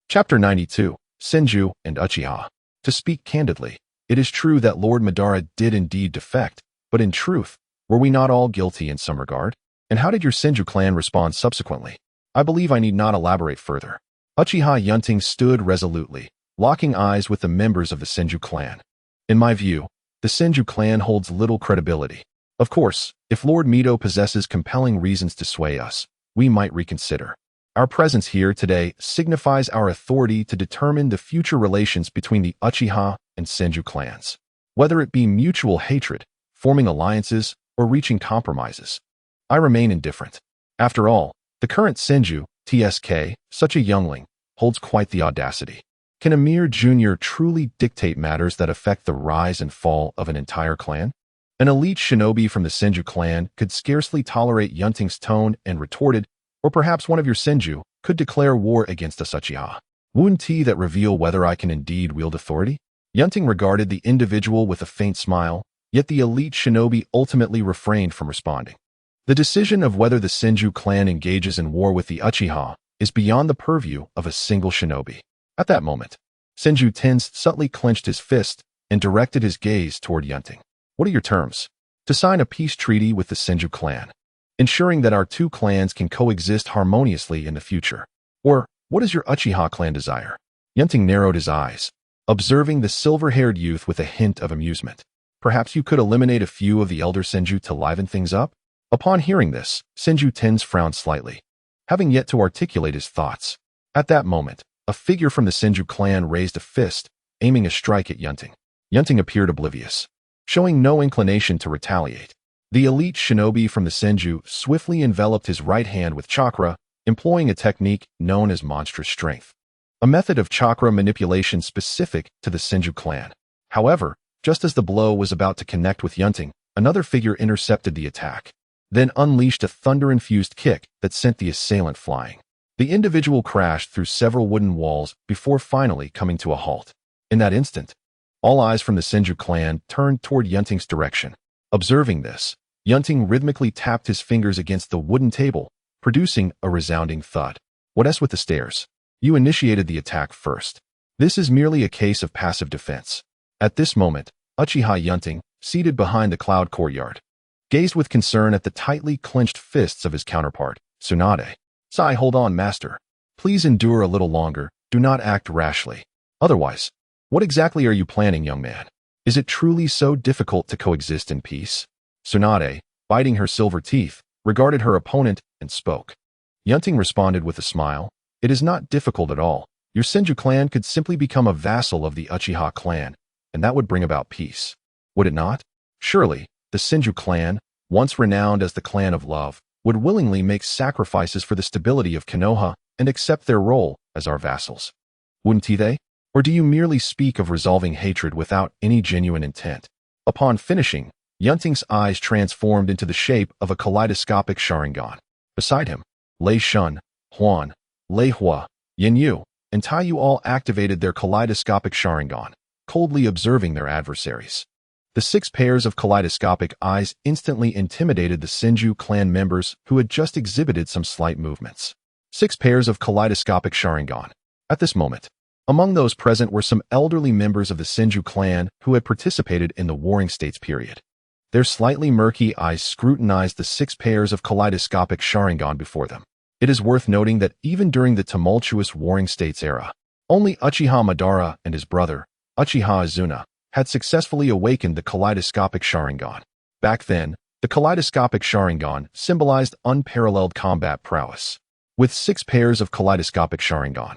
Chapter 92, Senju and Uchiha. To speak candidly, it is true that Lord Madara did indeed defect, but in truth, were we not all guilty in some regard? And how did your Senju clan respond subsequently? I believe I need not elaborate further. Uchiha Yun Ting stood resolutely, locking eyes with the members of the Senju clan. In my view, the Senju clan holds little credibility. Of course, if Lord Mito possesses compelling reasons to sway us, we might reconsider. Our presence here today signifies our authority to determine the future relations between the Uchiha and Senju clans, whether it be mutual hatred, forming alliances, or reaching compromises. I remain indifferent. After all, the current Senju, TSK, such a youngling, holds quite the audacity. Can a mere junior truly dictate matters that affect the rise and fall of an entire clan? An elite shinobi from the Senju clan could scarcely tolerate Yun Ting's tone and retorted, or perhaps one of your Senju could declare war against us Uchiha. Yun Ting that reveal whether I can indeed wield authority? Yun Ting regarded the individual with a faint smile, yet the elite shinobi ultimately refrained from responding. The decision of whether the Senju clan engages in war with the Uchiha is beyond the purview of a single shinobi. At that moment, Senju Tens subtly clenched his fist and directed his gaze toward Yun Ting. What are your terms? To sign a peace treaty with the Senju clan, ensuring that our two clans can coexist harmoniously in the future. Or, what does your Uchiha clan desire? Yun Ting narrowed his eyes, observing the silver-haired youth with a hint of amusement. Perhaps you could eliminate a few of the elder Senju to liven things up? Upon hearing this, Senju Tens frowned slightly, having yet to articulate his thoughts. At that moment, a figure from the Senju clan raised a fist, aiming a strike at Yun Ting. Yun Ting appeared oblivious, showing no inclination to retaliate. The elite shinobi from the Senju swiftly enveloped his right hand with chakra, employing a technique known as monstrous strength, a method of chakra manipulation specific to the Senju clan. However, just as the blow was about to connect with Yun Ting, another figure intercepted the attack, then unleashed a thunder-infused kick that sent the assailant flying. The individual crashed through several wooden walls before finally coming to a halt. In that instant, all eyes from the Senju clan turned toward Yun Ting's direction. Observing this, Yun Ting rhythmically tapped his fingers against the wooden table, producing a resounding thud. What's with the stares? You initiated the attack first. This is merely a case of passive defense. At this moment, Uchiha Yun Ting, seated behind the cloud courtyard, gazed with concern at the tightly clenched fists of his counterpart, Tsunade. Sigh, hold on, master. Please endure a little longer. Do not act rashly. Otherwise, what exactly are you planning, young man? Is it truly so difficult to coexist in peace? Tsunade, biting her silver teeth, regarded her opponent and spoke. Yun Ting responded with a smile. It is not difficult at all. Your Senju clan could simply become a vassal of the Uchiha clan, and that would bring about peace. Would it not? Surely, the Senju clan, once renowned as the clan of love, would willingly make sacrifices for the stability of Konoha and accept their role as our vassals. Wouldn't they? Or do you merely speak of resolving hatred without any genuine intent? Upon finishing, Yun Ting's eyes transformed into the shape of a kaleidoscopic Sharingan. Beside him, Lei Shun, Huan, Lei Hua, Yin Yu, and Tai Yu all activated their kaleidoscopic Sharingan, coldly observing their adversaries. The 6 pairs of kaleidoscopic eyes instantly intimidated the Senju clan members who had just exhibited some slight movements. 6 pairs of kaleidoscopic Sharingan. At this moment, among those present were some elderly members of the Senju clan who had participated in the Warring States period. Their slightly murky eyes scrutinized the 6 pairs of kaleidoscopic Sharingan before them. It is worth noting that even during the tumultuous Warring States era, only Uchiha Madara and his brother, Uchiha Azuna, had successfully awakened the kaleidoscopic Sharingan. Back then, the kaleidoscopic Sharingan symbolized unparalleled combat prowess. With 6 pairs of kaleidoscopic Sharingan.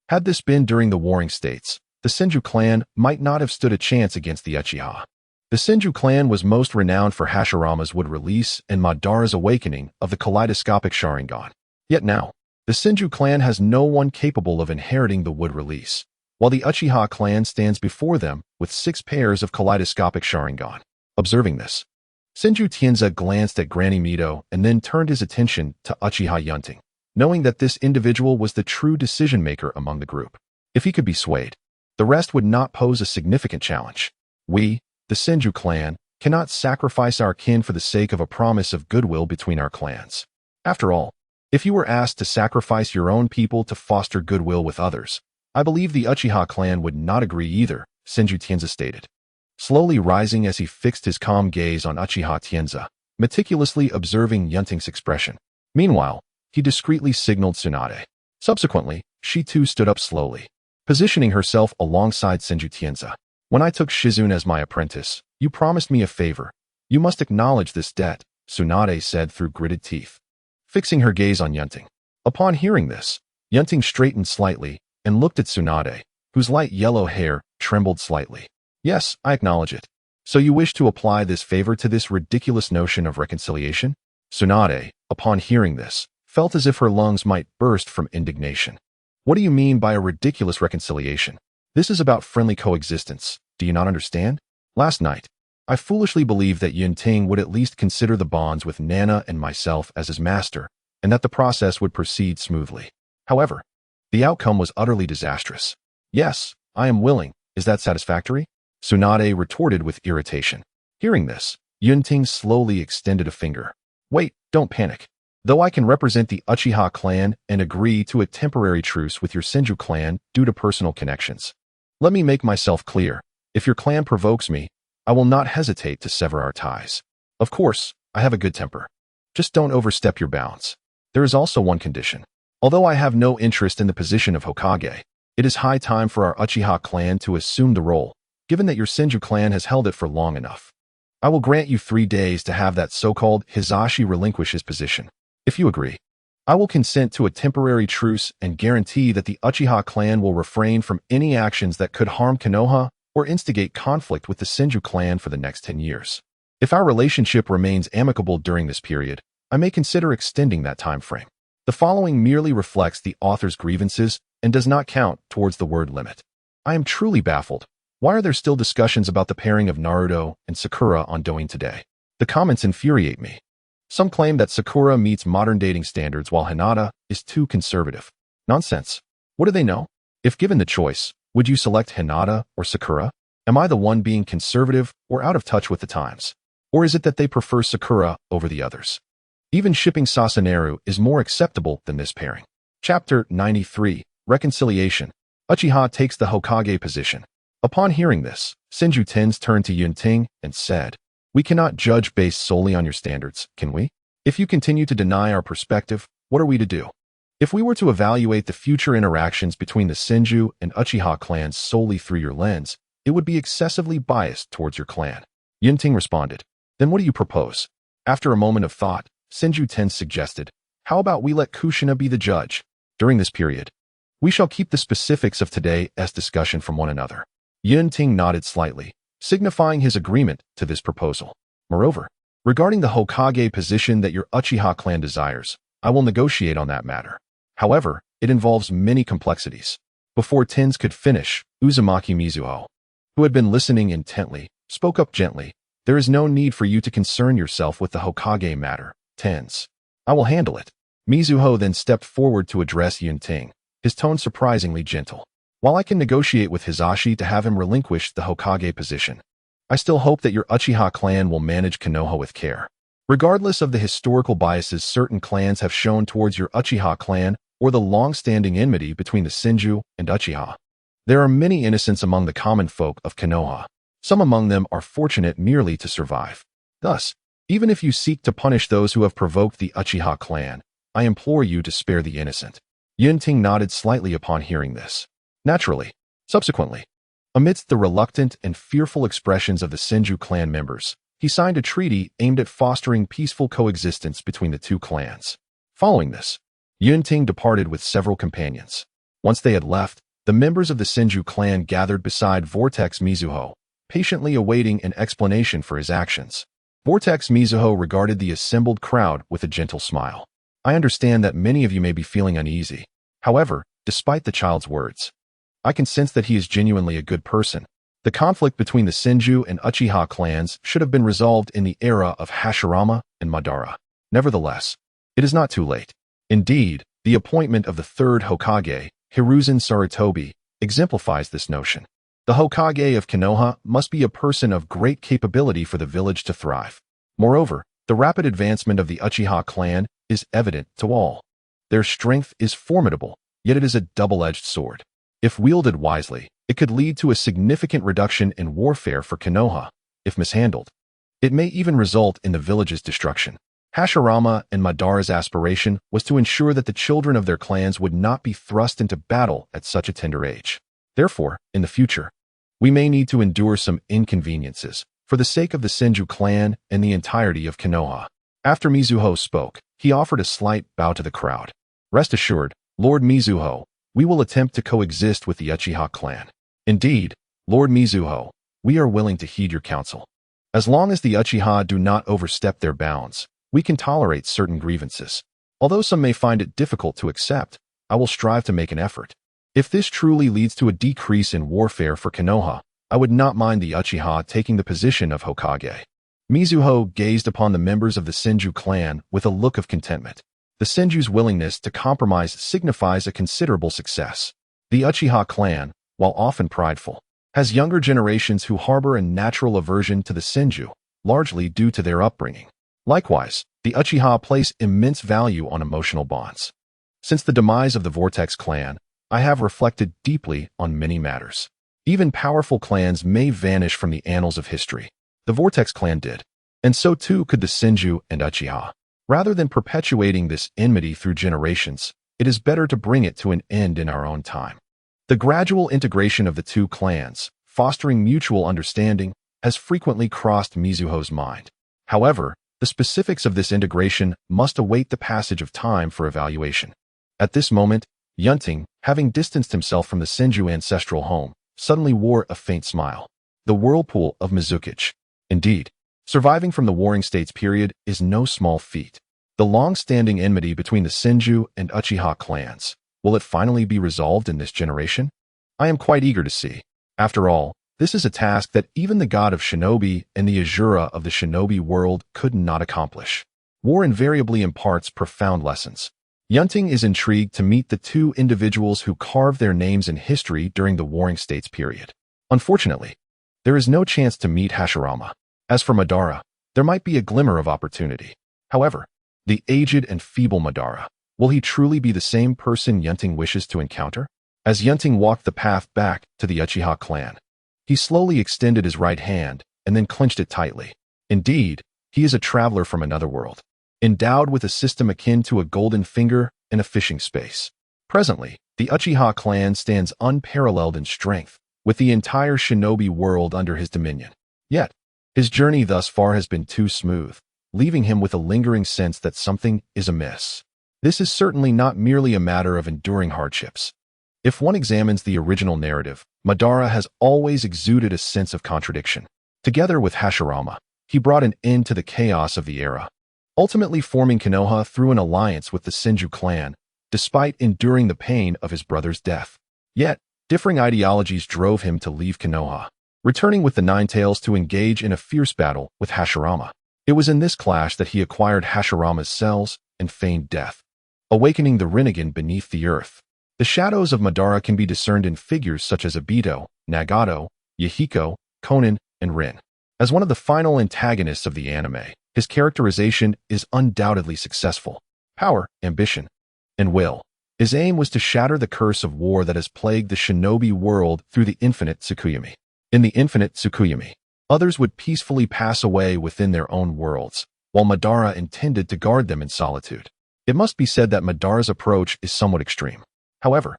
Had this been during the Warring States, the Senju clan might not have stood a chance against the Uchiha. The Senju clan was most renowned for Hashirama's wood release and Madara's awakening of the kaleidoscopic Sharingan. Yet now, the Senju clan has no one capable of inheriting the wood release, while the Uchiha clan stands before them with 6 pairs of kaleidoscopic Sharingan. Observing this, Senju Tianza glanced at Granny Mito and then turned his attention to Uchiha Yun Ting, knowing that this individual was the true decision-maker among the group. If he could be swayed, the rest would not pose a significant challenge. We, the Senju clan, cannot sacrifice our kin for the sake of a promise of goodwill between our clans. After all, if you were asked to sacrifice your own people to foster goodwill with others, I believe the Uchiha clan would not agree either, Senju Tienza stated, slowly rising as he fixed his calm gaze on Uchiha Tienza, meticulously observing Yun Ting's expression. Meanwhile, he discreetly signaled Tsunade. Subsequently, she too stood up slowly, positioning herself alongside Senju Tienza. When I took Shizune as my apprentice, you promised me a favor. You must acknowledge this debt, Tsunade said through gritted teeth, fixing her gaze on Yun Ting. Upon hearing this, Yun Ting straightened slightly and looked at Tsunade, whose light yellow hair trembled slightly. Yes, I acknowledge it. So you wish to apply this favor to this ridiculous notion of reconciliation? Tsunade, upon hearing this, felt as if her lungs might burst from indignation. What do you mean by a ridiculous reconciliation? This is about friendly coexistence. Do you not understand? Last night, I foolishly believed that Yun Ting would at least consider the bonds with Nana and myself as his master, and that the process would proceed smoothly. However, the outcome was utterly disastrous. Yes, I am willing. Is that satisfactory? Tsunade retorted with irritation. Hearing this, Yun Ting slowly extended a finger. Wait, don't panic. Though I can represent the Uchiha clan and agree to a temporary truce with your Senju clan due to personal connections, let me make myself clear. If your clan provokes me, I will not hesitate to sever our ties. Of course, I have a good temper. Just don't overstep your bounds. There is also one condition. Although I have no interest in the position of Hokage, it is high time for our Uchiha clan to assume the role, given that your Senju clan has held it for long enough. I will grant you 3 days to have that so-called Hizashi relinquish his position. If you agree, I will consent to a temporary truce and guarantee that the Uchiha clan will refrain from any actions that could harm Konoha or instigate conflict with the Senju clan for the next 10 years. If our relationship remains amicable during this period, I may consider extending that time frame. The following merely reflects the author's grievances and does not count towards the word limit. I am truly baffled. Why are there still discussions about the pairing of Naruto and Sakura on Douyin today? The comments infuriate me. Some claim that Sakura meets modern dating standards while Hinata is too conservative. Nonsense. What do they know? If given the choice, would you select Hinata or Sakura? Am I the one being conservative or out of touch with the times? Or is it that they prefer Sakura over the others? Even shipping Sasuneru is more acceptable than this pairing. Chapter 93, Reconciliation. Uchiha takes the Hokage position. Upon hearing this, Senju Ten's turned to Yun Ting and said, We cannot judge based solely on your standards, can we? If you continue to deny our perspective, what are we to do? If we were to evaluate the future interactions between the Senju and Uchiha clans solely through your lens, it would be excessively biased towards your clan. Yun Ting responded. Then what do you propose? After a moment of thought, Senju Ten suggested, How about we let Kushina be the judge? During this period, we shall keep the specifics of today's discussion from one another. Yun Ting nodded slightly, signifying his agreement to this proposal. Moreover, regarding the Hokage position that your Uchiha clan desires, I will negotiate on that matter. However, it involves many complexities. Before Tens could finish, Uzumaki Mizuho, who had been listening intently, spoke up gently. There is no need for you to concern yourself with the Hokage matter, Tens. I will handle it. Mizuho then stepped forward to address Yun Ting, his tone surprisingly gentle. While I can negotiate with Hizashi to have him relinquish the Hokage position, I still hope that your Uchiha clan will manage Konoha with care. Regardless of the historical biases certain clans have shown towards your Uchiha clan or the long-standing enmity between the Senju and Uchiha, there are many innocents among the common folk of Konoha. Some among them are fortunate merely to survive. Thus, even if you seek to punish those who have provoked the Uchiha clan, I implore you to spare the innocent. Yun Ting nodded slightly upon hearing this. Naturally, subsequently, amidst the reluctant and fearful expressions of the Senju clan members, he signed a treaty aimed at fostering peaceful coexistence between the two clans. Following this, Yun Ting departed with several companions. Once they had left, the members of the Senju clan gathered beside Vortex Mizuho, patiently awaiting an explanation for his actions. Vortex Mizuho regarded the assembled crowd with a gentle smile. I understand that many of you may be feeling uneasy. However, despite the child's words, I can sense that he is genuinely a good person. The conflict between the Senju and Uchiha clans should have been resolved in the era of Hashirama and Madara. Nevertheless, it is not too late. Indeed, the appointment of the third Hokage, Hiruzen Sarutobi, exemplifies this notion. The Hokage of Konoha must be a person of great capability for the village to thrive. Moreover, the rapid advancement of the Uchiha clan is evident to all. Their strength is formidable, yet it is a double-edged sword. If wielded wisely, it could lead to a significant reduction in warfare for Konoha. If mishandled, it may even result in the village's destruction. Hashirama and Madara's aspiration was to ensure that the children of their clans would not be thrust into battle at such a tender age. Therefore, in the future, we may need to endure some inconveniences for the sake of the Senju clan and the entirety of Konoha. After Mizuho spoke, he offered a slight bow to the crowd. Rest assured, Lord Mizuho, we will attempt to coexist with the Uchiha clan. Indeed, Lord Mizuho, we are willing to heed your counsel. As long as the Uchiha do not overstep their bounds, we can tolerate certain grievances. Although some may find it difficult to accept, I will strive to make an effort. If this truly leads to a decrease in warfare for Konoha, I would not mind the Uchiha taking the position of Hokage. Mizuho gazed upon the members of the Senju clan with a look of contentment. The Senju's willingness to compromise signifies a considerable success. The Uchiha clan, while often prideful, has younger generations who harbor a natural aversion to the Senju, largely due to their upbringing. Likewise, the Uchiha place immense value on emotional bonds. Since the demise of the Vortex clan, I have reflected deeply on many matters. Even powerful clans may vanish from the annals of history. The Vortex clan did, and so too could the Senju and Uchiha. Rather than perpetuating this enmity through generations, it is better to bring it to an end in our own time. The gradual integration of the two clans, fostering mutual understanding, has frequently crossed Mizuho's mind. However, the specifics of this integration must await the passage of time for evaluation. At this moment, Yun Ting, having distanced himself from the Senju ancestral home, suddenly wore a faint smile. The whirlpool of Mizukichi. Indeed, surviving from the Warring States period is no small feat. The long-standing enmity between the Senju and Uchiha clans, will it finally be resolved in this generation? I am quite eager to see. After all, this is a task that even the god of shinobi and the Azura of the shinobi world could not accomplish. War invariably imparts profound lessons. Yun Ting is intrigued to meet the two individuals who carved their names in history during the Warring States period. Unfortunately, there is no chance to meet Hashirama. As for Madara, there might be a glimmer of opportunity. However, the aged and feeble Madara, will he truly be the same person Yun Ting wishes to encounter? As Yun Ting walked the path back to the Uchiha clan, he slowly extended his right hand and then clenched it tightly. Indeed, he is a traveler from another world, endowed with a system akin to a golden finger and a fishing space. Presently, the Uchiha clan stands unparalleled in strength, with the entire shinobi world under his dominion. Yet, his journey thus far has been too smooth, leaving him with a lingering sense that something is amiss. This is certainly not merely a matter of enduring hardships. If one examines the original narrative, Madara has always exuded a sense of contradiction. Together with Hashirama, he brought an end to the chaos of the era, ultimately forming Konoha through an alliance with the Senju clan, despite enduring the pain of his brother's death. Yet, differing ideologies drove him to leave Konoha, returning with the Nine Tails to engage in a fierce battle with Hashirama. It was in this clash that he acquired Hashirama's cells and feigned death, awakening the Rinnegan beneath the earth. The shadows of Madara can be discerned in figures such as Obito, Nagato, Yahiko, Konan, and Rin. As one of the final antagonists of the anime, his characterization is undoubtedly successful. Power, ambition, and will. His aim was to shatter the curse of war that has plagued the shinobi world through the infinite Tsukuyomi. In the infinite Tsukuyomi, others would peacefully pass away within their own worlds, while Madara intended to guard them in solitude. It must be said that Madara's approach is somewhat extreme. However,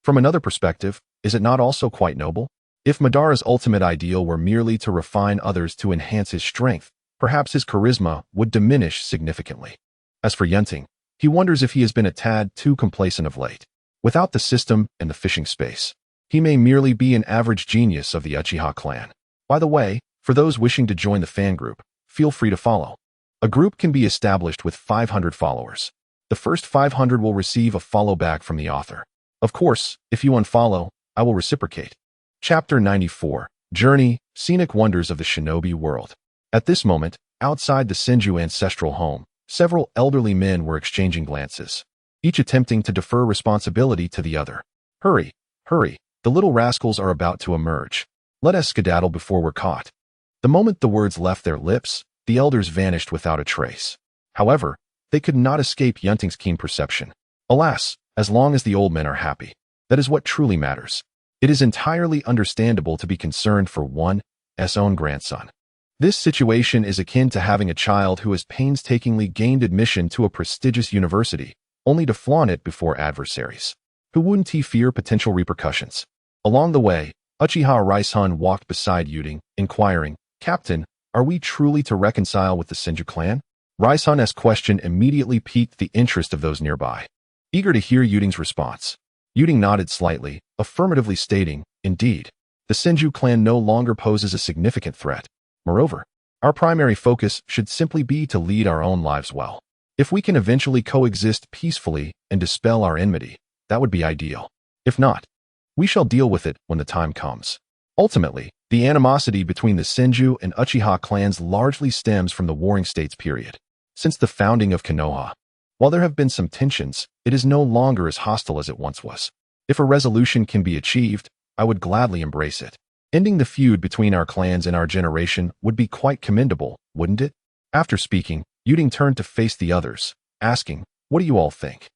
from another perspective, is it not also quite noble? If Madara's ultimate ideal were merely to refine others to enhance his strength, perhaps his charisma would diminish significantly. As for Yun Ting, he wonders if he has been a tad too complacent of late. Without the system and the fishing space, he may merely be an average genius of the Uchiha clan. By the way, for those wishing to join the fan group, feel free to follow. A group can be established with 500 followers. The first 500 will receive a follow back from the author. Of course, if you unfollow, I will reciprocate. Chapter 94, Journey, Scenic Wonders of the Shinobi World. At this moment, outside the Senju ancestral home, several elderly men were exchanging glances, each attempting to defer responsibility to the other. Hurry, hurry, the little rascals are about to emerge. Let us skedaddle before we're caught. The moment the words left their lips, the elders vanished without a trace. However, they could not escape Yun Ting's keen perception. Alas, as long as the old men are happy, that is what truly matters. It is entirely understandable to be concerned for one's own grandson. This situation is akin to having a child who has painstakingly gained admission to a prestigious university, only to flaunt it before adversaries. Who wouldn't he fear potential repercussions? Along the way, Uchiha Raisen walked beside Yun, inquiring, "Captain, are we truly to reconcile with the Senju clan?" Raisen's question immediately piqued the interest of those nearby. Eager to hear Yun's response, Yun nodded slightly, affirmatively stating, "Indeed, the Senju clan no longer poses a significant threat. Moreover, our primary focus should simply be to lead our own lives well. If we can eventually coexist peacefully and dispel our enmity, that would be ideal. If not, we shall deal with it when the time comes." Ultimately, the animosity between the Senju and Uchiha clans largely stems from the Warring States period. Since the founding of Konoha, while there have been some tensions, it is no longer as hostile as it once was. If a resolution can be achieved, I would gladly embrace it. Ending the feud between our clans and our generation would be quite commendable, wouldn't it? After speaking, Yun turned to face the others, asking, "What do you all think?"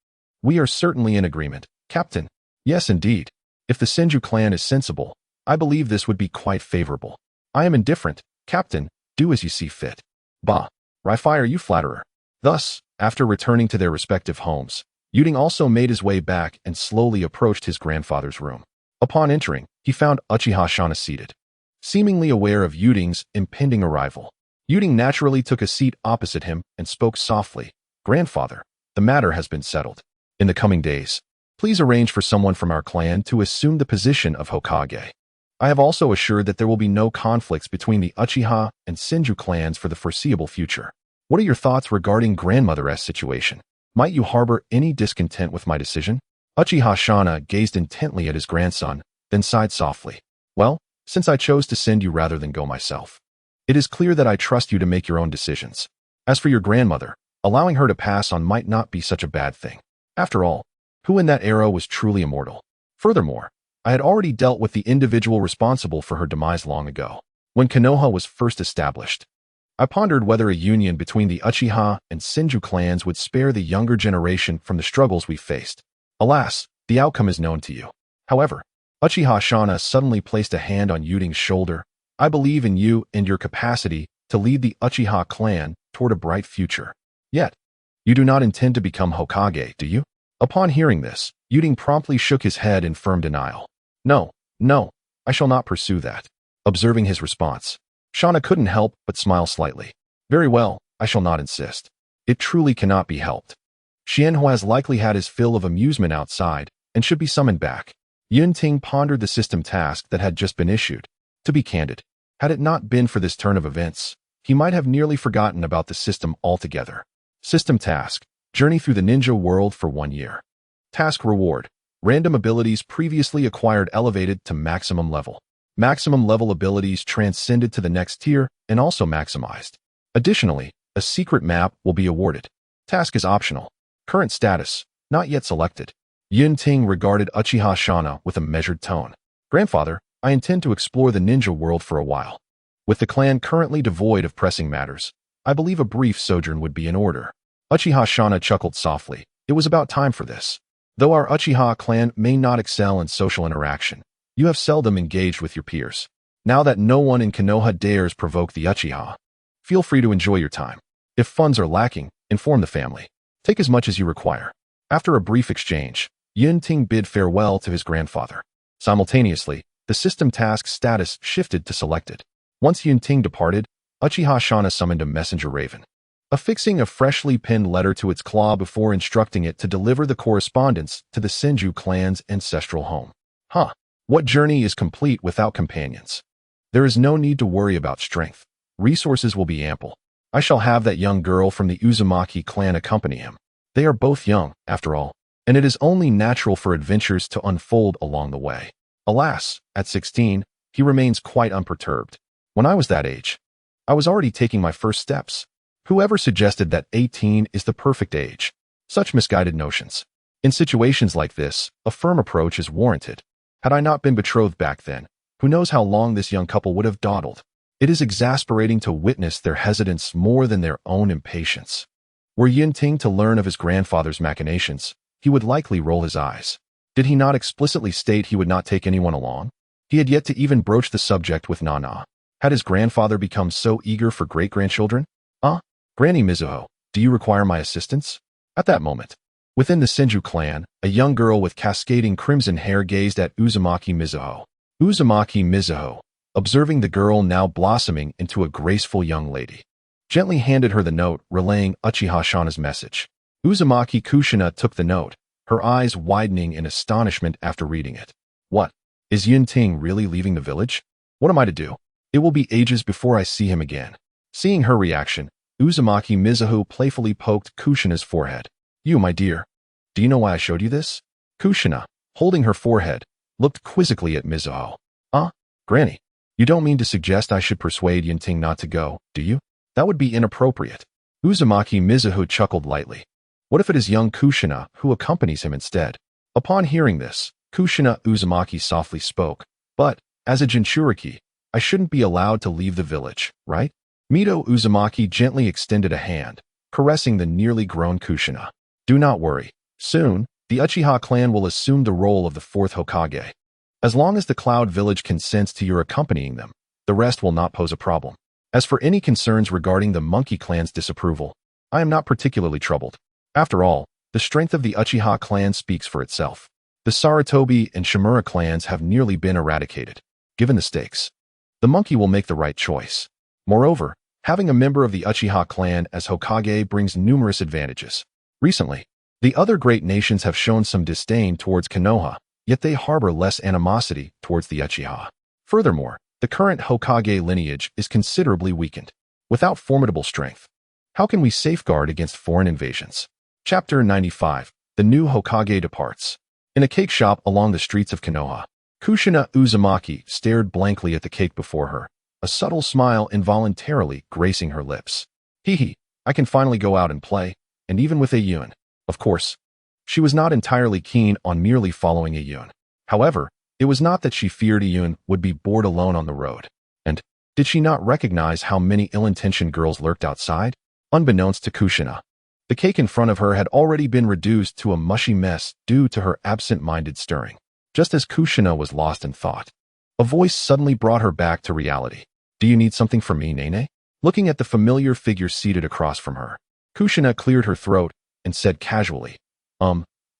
"We are certainly in agreement, Captain." "Yes, indeed. If the Senju clan is sensible, I believe this would be quite favorable." "I am indifferent, Captain. Do as you see fit." "Bah, Rifire, you flatterer." Thus, after returning to their respective homes, Yun also made his way back and slowly approached his grandfather's room. Upon entering, he found Uchiha Shana seated. Seemingly aware of Yun's impending arrival, Yun naturally took a seat opposite him and spoke softly, "Grandfather, the matter has been settled. In the coming days, please arrange for someone from our clan to assume the position of Hokage. I have also assured that there will be no conflicts between the Uchiha and Senju clans for the foreseeable future. What are your thoughts regarding grandmother's situation? Might you harbor any discontent with my decision?" Uchiha Shana gazed intently at his grandson, then sighed softly. "Well, since I chose to send you rather than go myself, it is clear that I trust you to make your own decisions. As for your grandmother, allowing her to pass on might not be such a bad thing. After all, who in that era was truly immortal? Furthermore, I had already dealt with the individual responsible for her demise long ago, when Konoha was first established. I pondered whether a union between the Uchiha and Senju clans would spare the younger generation from the struggles we faced. Alas, the outcome is known to you. However," Uchiha Shana suddenly placed a hand on Yun's shoulder, "I believe in you and your capacity to lead the Uchiha clan toward a bright future. Yet, you do not intend to become Hokage, do you?" Upon hearing this, Yun promptly shook his head in firm denial. No, I shall not pursue that." Observing his response, Shana couldn't help but smile slightly. "Very well, I shall not insist. It truly cannot be helped. Xianhua has likely had his fill of amusement outside and should be summoned back." Yun Ting pondered the system task that had just been issued. To be candid, had it not been for this turn of events, he might have nearly forgotten about the system altogether. System task: journey through the ninja world for 1 year. Task reward: random abilities previously acquired elevated to maximum level. Maximum level abilities transcended to the next tier and also maximized. Additionally, a secret map will be awarded. Task is optional. Current status: not yet selected. Yun Ting regarded Uchiha Shana with a measured tone. "Grandfather, I intend to explore the ninja world for a while. With the clan currently devoid of pressing matters, I believe a brief sojourn would be in order." Uchiha Shana chuckled softly. It was about time for this. Though our Uchiha clan may not excel in social interaction, you have seldom engaged with your peers. Now that no one in Konoha dares provoke the Uchiha, feel free to enjoy your time. If funds are lacking, inform the family. Take as much as you require. After a brief exchange, Yun Ting bid farewell to his grandfather. Simultaneously, the system task status shifted to selected. Once Yun Ting departed, Uchiha Shana summoned a messenger raven, affixing a freshly penned letter to its claw before instructing it to deliver the correspondence to the Senju clan's ancestral home. What journey is complete without companions? There is no need to worry about strength. Resources will be ample. I shall have that young girl from the Uzumaki clan accompany him. They are both young, after all, and it is only natural for adventures to unfold along the way. Alas, at 16, he remains quite unperturbed. When I was that age, I was already taking my first steps. Whoever suggested that 18 is the perfect age? Such misguided notions. In situations like this, a firm approach is warranted. Had I not been betrothed back then, Who knows how long this young couple would have dawdled? It is exasperating to witness their hesitance more than their own impatience. Were Yun Ting to learn of his grandfather's machinations, he would likely roll his eyes. Did he not explicitly state he would not take anyone along? He had yet to even broach the subject with Nana. Had his grandfather become so eager for great-grandchildren? Granny Mizuho, do you require my assistance? At that moment, within the Senju clan, a young girl with cascading crimson hair gazed at Uzumaki Mizuho. Uzumaki Mizuho, observing the girl now blossoming into a graceful young lady, gently handed her the note relaying Uchiha Shana's message. Uzumaki Kushina took the note, her eyes widening in astonishment after reading it. What? Is Yun Ting really leaving the village? What am I to do? It will be ages before I see him again. Seeing her reaction, Uzumaki Mizuho playfully poked Kushina's forehead. You, my dear. Do you know why I showed you this? Kushina, holding her forehead, looked quizzically at Mizuho. Granny, you don't mean to suggest I should persuade Yun Ting not to go, do you? That would be inappropriate. Uzumaki Mizuho chuckled lightly. What if it is young Kushina who accompanies him instead? Upon hearing this, Kushina Uzumaki softly spoke. But, as a Jinchuriki, I shouldn't be allowed to leave the village, right? Mito Uzumaki gently extended a hand, caressing the nearly grown Kushina. Do not worry. Soon, the Uchiha clan will assume the role of the fourth Hokage. As long as the Cloud Village consents to your accompanying them, the rest will not pose a problem. As for any concerns regarding the Monkey clan's disapproval, I am not particularly troubled. After all, the strength of the Uchiha clan speaks for itself. The Sarutobi and Shimura clans have nearly been eradicated. Given the stakes, the monkey will make the right choice. Moreover, having a member of the Uchiha clan as Hokage brings numerous advantages. Recently, the other great nations have shown some disdain towards Konoha, yet they harbor less animosity towards the Uchiha. Furthermore, the current Hokage lineage is considerably weakened. Without formidable strength, how can we safeguard against foreign invasions? Chapter 95. The new Hokage departs. In a cake shop along the streets of Konoha, Kushina Uzumaki stared blankly at the cake before her, a subtle smile involuntarily gracing her lips. Hee, I can finally go out and play, and even with Yun. Of course, she was not entirely keen on merely following Yun. However, it was not that she feared Yun would be bored alone on the road. And did she not recognize how many ill-intentioned girls lurked outside? Unbeknownst to Kushina, the cake in front of her had already been reduced to a mushy mess due to her absent-minded stirring. Just as Kushina was lost in thought, a voice suddenly brought her back to reality. Do you need something from me, Nene? Looking at the familiar figure seated across from her, Kushina cleared her throat and said casually,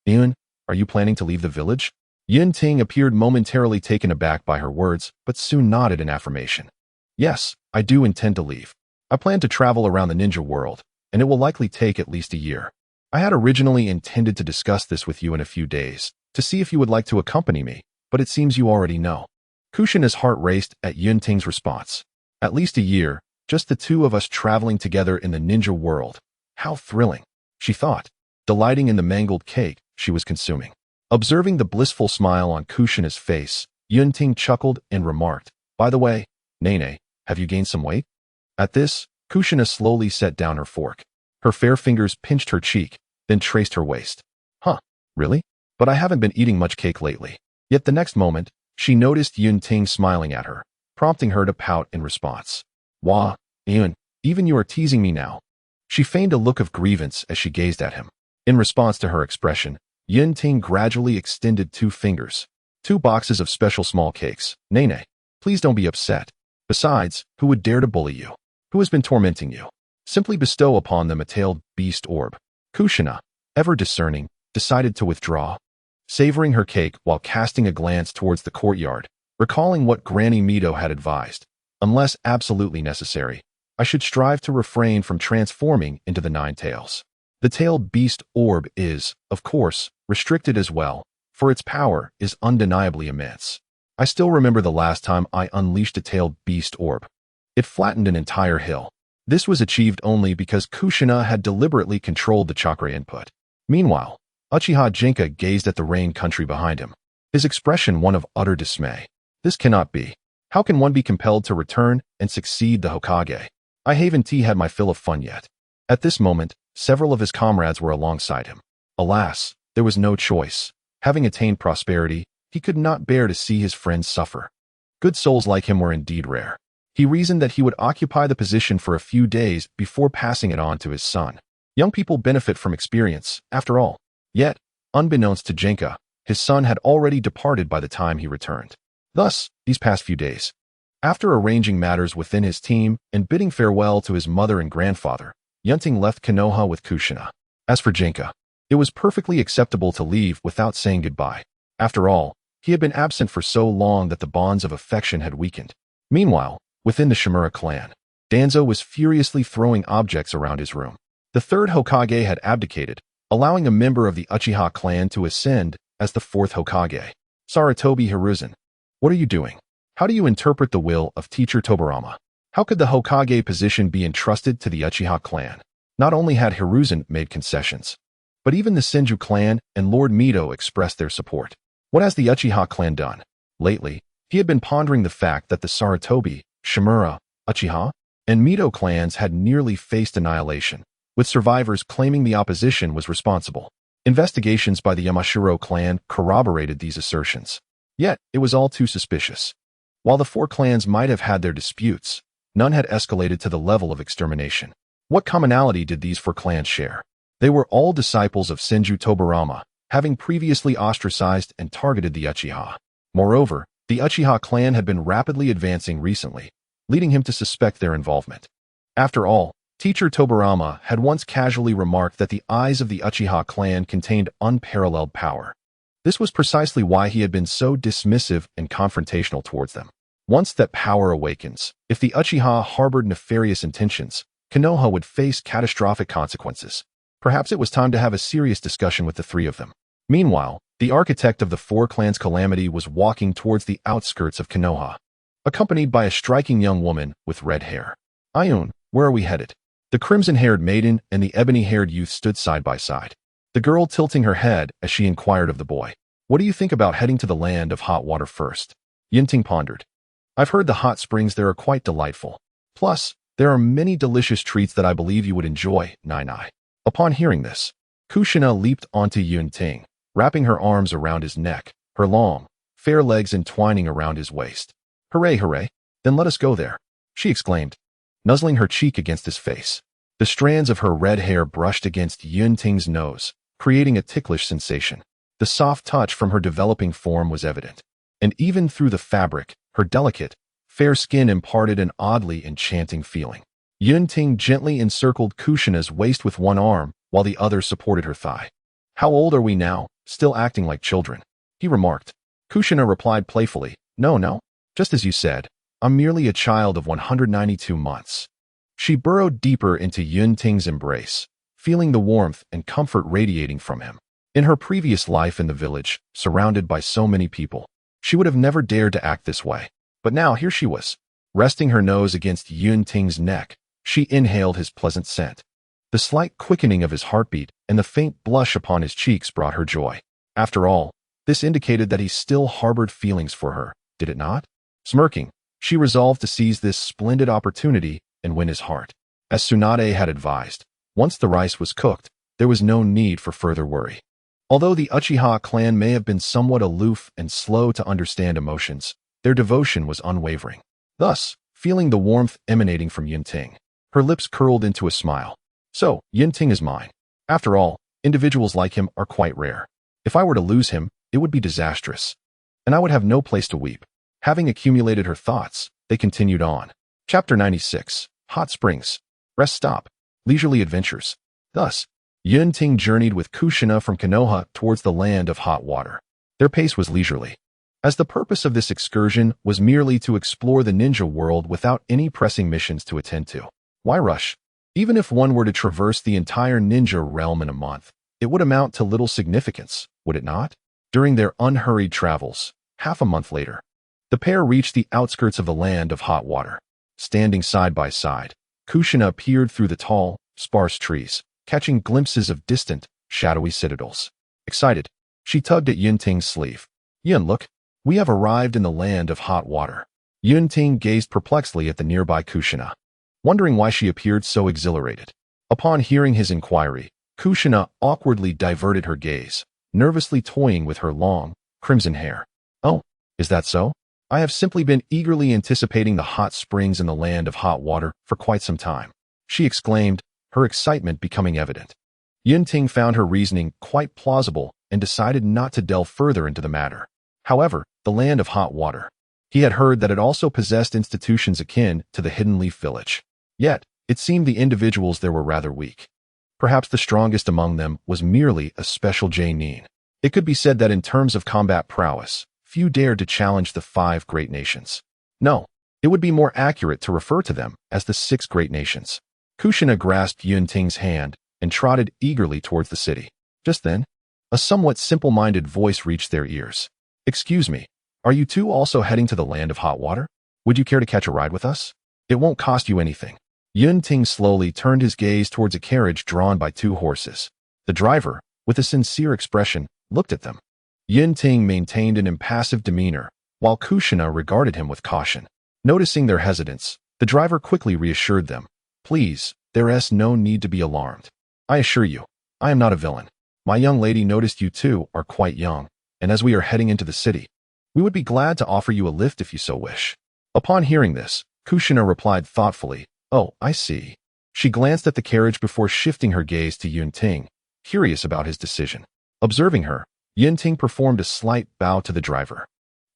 Yun, are you planning to leave the village? Yun Ting appeared momentarily taken aback by her words, but soon nodded in affirmation. Yes, I do intend to leave. I plan to travel around the ninja world, and it will likely take at least a year. I had originally intended to discuss this with you in a few days, to see if you would like to accompany me, but it seems you already know. Kushina's heart raced at Yun Ting's response. At least a year, just the two of us traveling together in the ninja world. How thrilling, she thought, delighting in the mangled cake she was consuming. Observing the blissful smile on Kushina's face, Yun Ting chuckled and remarked, By the way, Nene, have you gained some weight? At this, Kushina slowly set down her fork. Her fair fingers pinched her cheek, then traced her waist. Really? But I haven't been eating much cake lately. Yet the next moment, she noticed Yun Ting smiling at her, prompting her to pout in response. Wah, Yun, even you are teasing me now. She feigned a look of grievance as she gazed at him. In response to her expression, Yun Ting gradually extended 2 fingers. 2 boxes of special small cakes. Nene, please don't be upset. Besides, who would dare to bully you? Who has been tormenting you? Simply bestow upon them a tailed beast orb. Kushina, ever discerning, decided to withdraw, savoring her cake while casting a glance towards the courtyard, recalling what Granny Mito had advised. Unless absolutely necessary, I should strive to refrain from transforming into the 9 tails. The tailed beast orb is, of course, restricted as well, for its power is undeniably immense. I still remember the last time I unleashed a tailed beast orb. It flattened an entire hill. This was achieved only because Kushina had deliberately controlled the chakra input. Meanwhile, Uchiha Jinka gazed at the rain country behind him, his expression one of utter dismay. This cannot be. How can one be compelled to return and succeed the Hokage? I haven't had my fill of fun yet. At this moment, several of his comrades were alongside him. Alas, there was no choice. Having attained prosperity, he could not bear to see his friends suffer. Good souls like him were indeed rare. He reasoned that he would occupy the position for a few days before passing it on to his son. Young people benefit from experience, after all. Yet, unbeknownst to Jenka, his son had already departed by the time he returned. Thus, these past few days. After arranging matters within his team and bidding farewell to his mother and grandfather, Yun Ting left Konoha with Kushina. As for Jenka, it was perfectly acceptable to leave without saying goodbye. After all, he had been absent for so long that the bonds of affection had weakened. Meanwhile, within the Shimura clan, Danzo was furiously throwing objects around his room. The third Hokage had abdicated, allowing a member of the Uchiha clan to ascend as the fourth Hokage. Sarutobi Hiruzen, what are you doing? How do you interpret the will of teacher Tobirama? How could the Hokage position be entrusted to the Uchiha clan? Not only had Hiruzen made concessions, but even the Senju clan and Lord Mito expressed their support. What has the Uchiha clan done? Lately, he had been pondering the fact that the Sarutobi, Shimura, Uchiha, and Mito clans had nearly faced annihilation, with survivors claiming the opposition was responsible. Investigations by the Yamashiro clan corroborated these assertions. Yet, it was all too suspicious. While the four clans might have had their disputes, none had escalated to the level of extermination. What commonality did these four clans share? They were all disciples of Senju Tobirama, having previously ostracized and targeted the Uchiha. Moreover, the Uchiha clan had been rapidly advancing recently, leading him to suspect their involvement. After all, teacher Tobirama had once casually remarked that the eyes of the Uchiha clan contained unparalleled power. This was precisely why he had been so dismissive and confrontational towards them. Once that power awakens, if the Uchiha harbored nefarious intentions, Konoha would face catastrophic consequences. Perhaps it was time to have a serious discussion with the three of them. Meanwhile, the architect of the four clans' calamity was walking towards the outskirts of Konoha, accompanied by a striking young woman with red hair. Ayun, where are we headed? The crimson-haired maiden and the ebony-haired youth stood side by side, the girl tilting her head as she inquired of the boy. What do you think about heading to the land of hot water first? Yun Ting pondered. I've heard the hot springs there are quite delightful. Plus, there are many delicious treats that I believe you would enjoy, Nai. Upon hearing this, Kushina leaped onto Yun Ting, wrapping her arms around his neck, her long, fair legs entwining around his waist. Hooray, hooray, then let us go there, she exclaimed, nuzzling her cheek against his face. The strands of her red hair brushed against Yun Ting's nose, creating a ticklish sensation. The soft touch from her developing form was evident, and even through the fabric, her delicate, fair skin imparted an oddly enchanting feeling. Yun Ting gently encircled Kushina's waist with one arm, while the other supported her thigh. How old are we now, still acting like children? He remarked. Kushina replied playfully, No, just as you said, I'm merely a child of 192 months. She burrowed deeper into Yun Ting's embrace, feeling the warmth and comfort radiating from him. In her previous life in the village, surrounded by so many people, she would have never dared to act this way. But now here she was, resting her nose against Yun Ting's neck. She inhaled his pleasant scent. The slight quickening of his heartbeat and the faint blush upon his cheeks brought her joy. After all, this indicated that he still harbored feelings for her, did it not? Smirking, she resolved to seize this splendid opportunity and win his heart. As Tsunade had advised, once the rice was cooked, there was no need for further worry. Although the Uchiha clan may have been somewhat aloof and slow to understand emotions, their devotion was unwavering. Thus, feeling the warmth emanating from Yun Ting, her lips curled into a smile. So, Yun Ting is mine. After all, individuals like him are quite rare. If I were to lose him, it would be disastrous, and I would have no place to weep. Having accumulated her thoughts, they continued on. Chapter 96, Hot Springs. Rest stop. Leisurely adventures. Thus, Yun Ting journeyed with Kushina from Konoha towards the land of hot water. Their pace was leisurely, as the purpose of this excursion was merely to explore the ninja world without any pressing missions to attend to. Why rush? Even if one were to traverse the entire ninja realm in a month, it would amount to little significance, would it not? During their unhurried travels, half a month later, the pair reached the outskirts of the land of hot water. Standing side by side, Kushina peered through the tall, sparse trees, catching glimpses of distant, shadowy citadels. Excited, she tugged at Yun Ting's sleeve. Yun, look, we have arrived in the land of hot water. Yun Ting gazed perplexedly at the nearby Kushina, wondering why she appeared so exhilarated. Upon hearing his inquiry, Kushina awkwardly diverted her gaze, nervously toying with her long, crimson hair. Oh, is that so? I have simply been eagerly anticipating the hot springs in the land of hot water for quite some time, she exclaimed, her excitement becoming evident. Yun Ting found her reasoning quite plausible and decided not to delve further into the matter. However, the land of hot water. He had heard that it also possessed institutions akin to the Hidden Leaf Village. Yet, it seemed the individuals there were rather weak. Perhaps the strongest among them was merely a special J-Nin. It could be said that in terms of combat prowess, few dared to challenge the 5 great nations. No, it would be more accurate to refer to them as the 6 great nations. Kushina grasped Yun Ting's hand and trotted eagerly towards the city. Just then, a somewhat simple-minded voice reached their ears. "Excuse me, are you two also heading to the land of hot water? Would you care to catch a ride with us? It won't cost you anything." Yun Ting slowly turned his gaze towards a carriage drawn by 2 horses. The driver, with a sincere expression, looked at them. Yun Ting maintained an impassive demeanor, while Kushina regarded him with caution. Noticing their hesitance, the driver quickly reassured them. "Please, there is no need to be alarmed. I assure you, I am not a villain. My young lady noticed you two are quite young, and as we are heading into the city, we would be glad to offer you a lift if you so wish." Upon hearing this, Kushina replied thoughtfully, "Oh, I see." She glanced at the carriage before shifting her gaze to Yun Ting, curious about his decision. Observing her, Yun Ting performed a slight bow to the driver.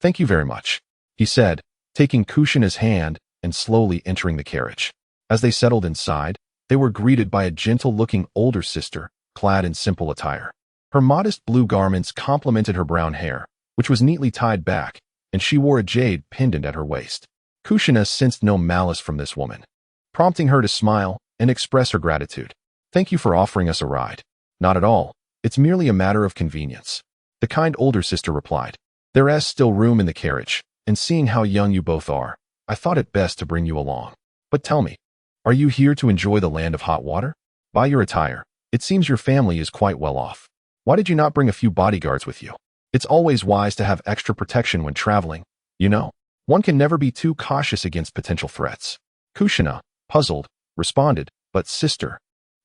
"Thank you very much," he said, taking Kushina's hand and slowly entering the carriage. As they settled inside, they were greeted by a gentle-looking older sister, clad in simple attire. Her modest blue garments complemented her brown hair, which was neatly tied back, and she wore a jade pendant at her waist. Kushina sensed no malice from this woman, prompting her to smile and express her gratitude. "Thank you for offering us a ride." "Not at all. It's merely a matter of convenience," the kind older sister replied. "There is still room in the carriage, and seeing how young you both are, I thought it best to bring you along. But tell me, are you here to enjoy the land of hot water? By your attire, it seems your family is quite well off. Why did you not bring a few bodyguards with you? It's always wise to have extra protection when traveling. You know, one can never be too cautious against potential threats." Kushina, puzzled, responded, "But sister,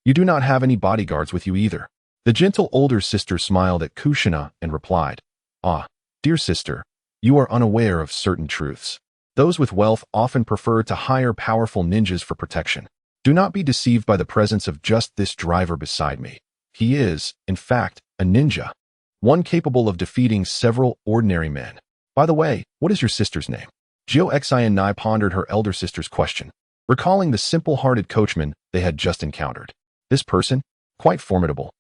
you do not have any bodyguards with you either." The gentle older sister smiled at Kushina and replied, "Ah, dear sister, you are unaware of certain truths. Those with wealth often prefer to hire powerful ninjas for protection. Do not be deceived by the presence of just this driver beside me. He is, in fact, a ninja, one capable of defeating several ordinary men. By the way, what is your sister's name?" Jiao Xian pondered her elder sister's question, recalling the simple-hearted coachman they had just encountered. This person? Quite formidable.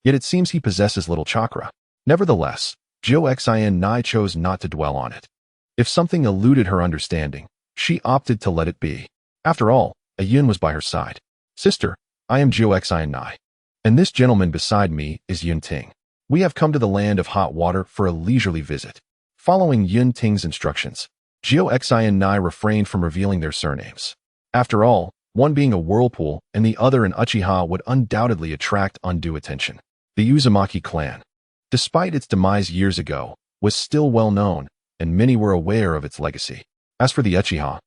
Yet it seems he possesses little chakra. Nevertheless, Jiao Xian chose not to dwell on it. If something eluded her understanding, she opted to let it be. After all, a Yun was by her side. "Sister, I am Jiao Xian, and this gentleman beside me is Yun Ting. We have come to the land of hot water for a leisurely visit." Following Yun Ting's instructions, Jiao Xian refrained from revealing their surnames. After all, one being a whirlpool and the other an Uchiha would undoubtedly attract undue attention. The Uzumaki clan, despite its demise years ago, was still well known, and many were aware of its legacy. As for the Uchiha,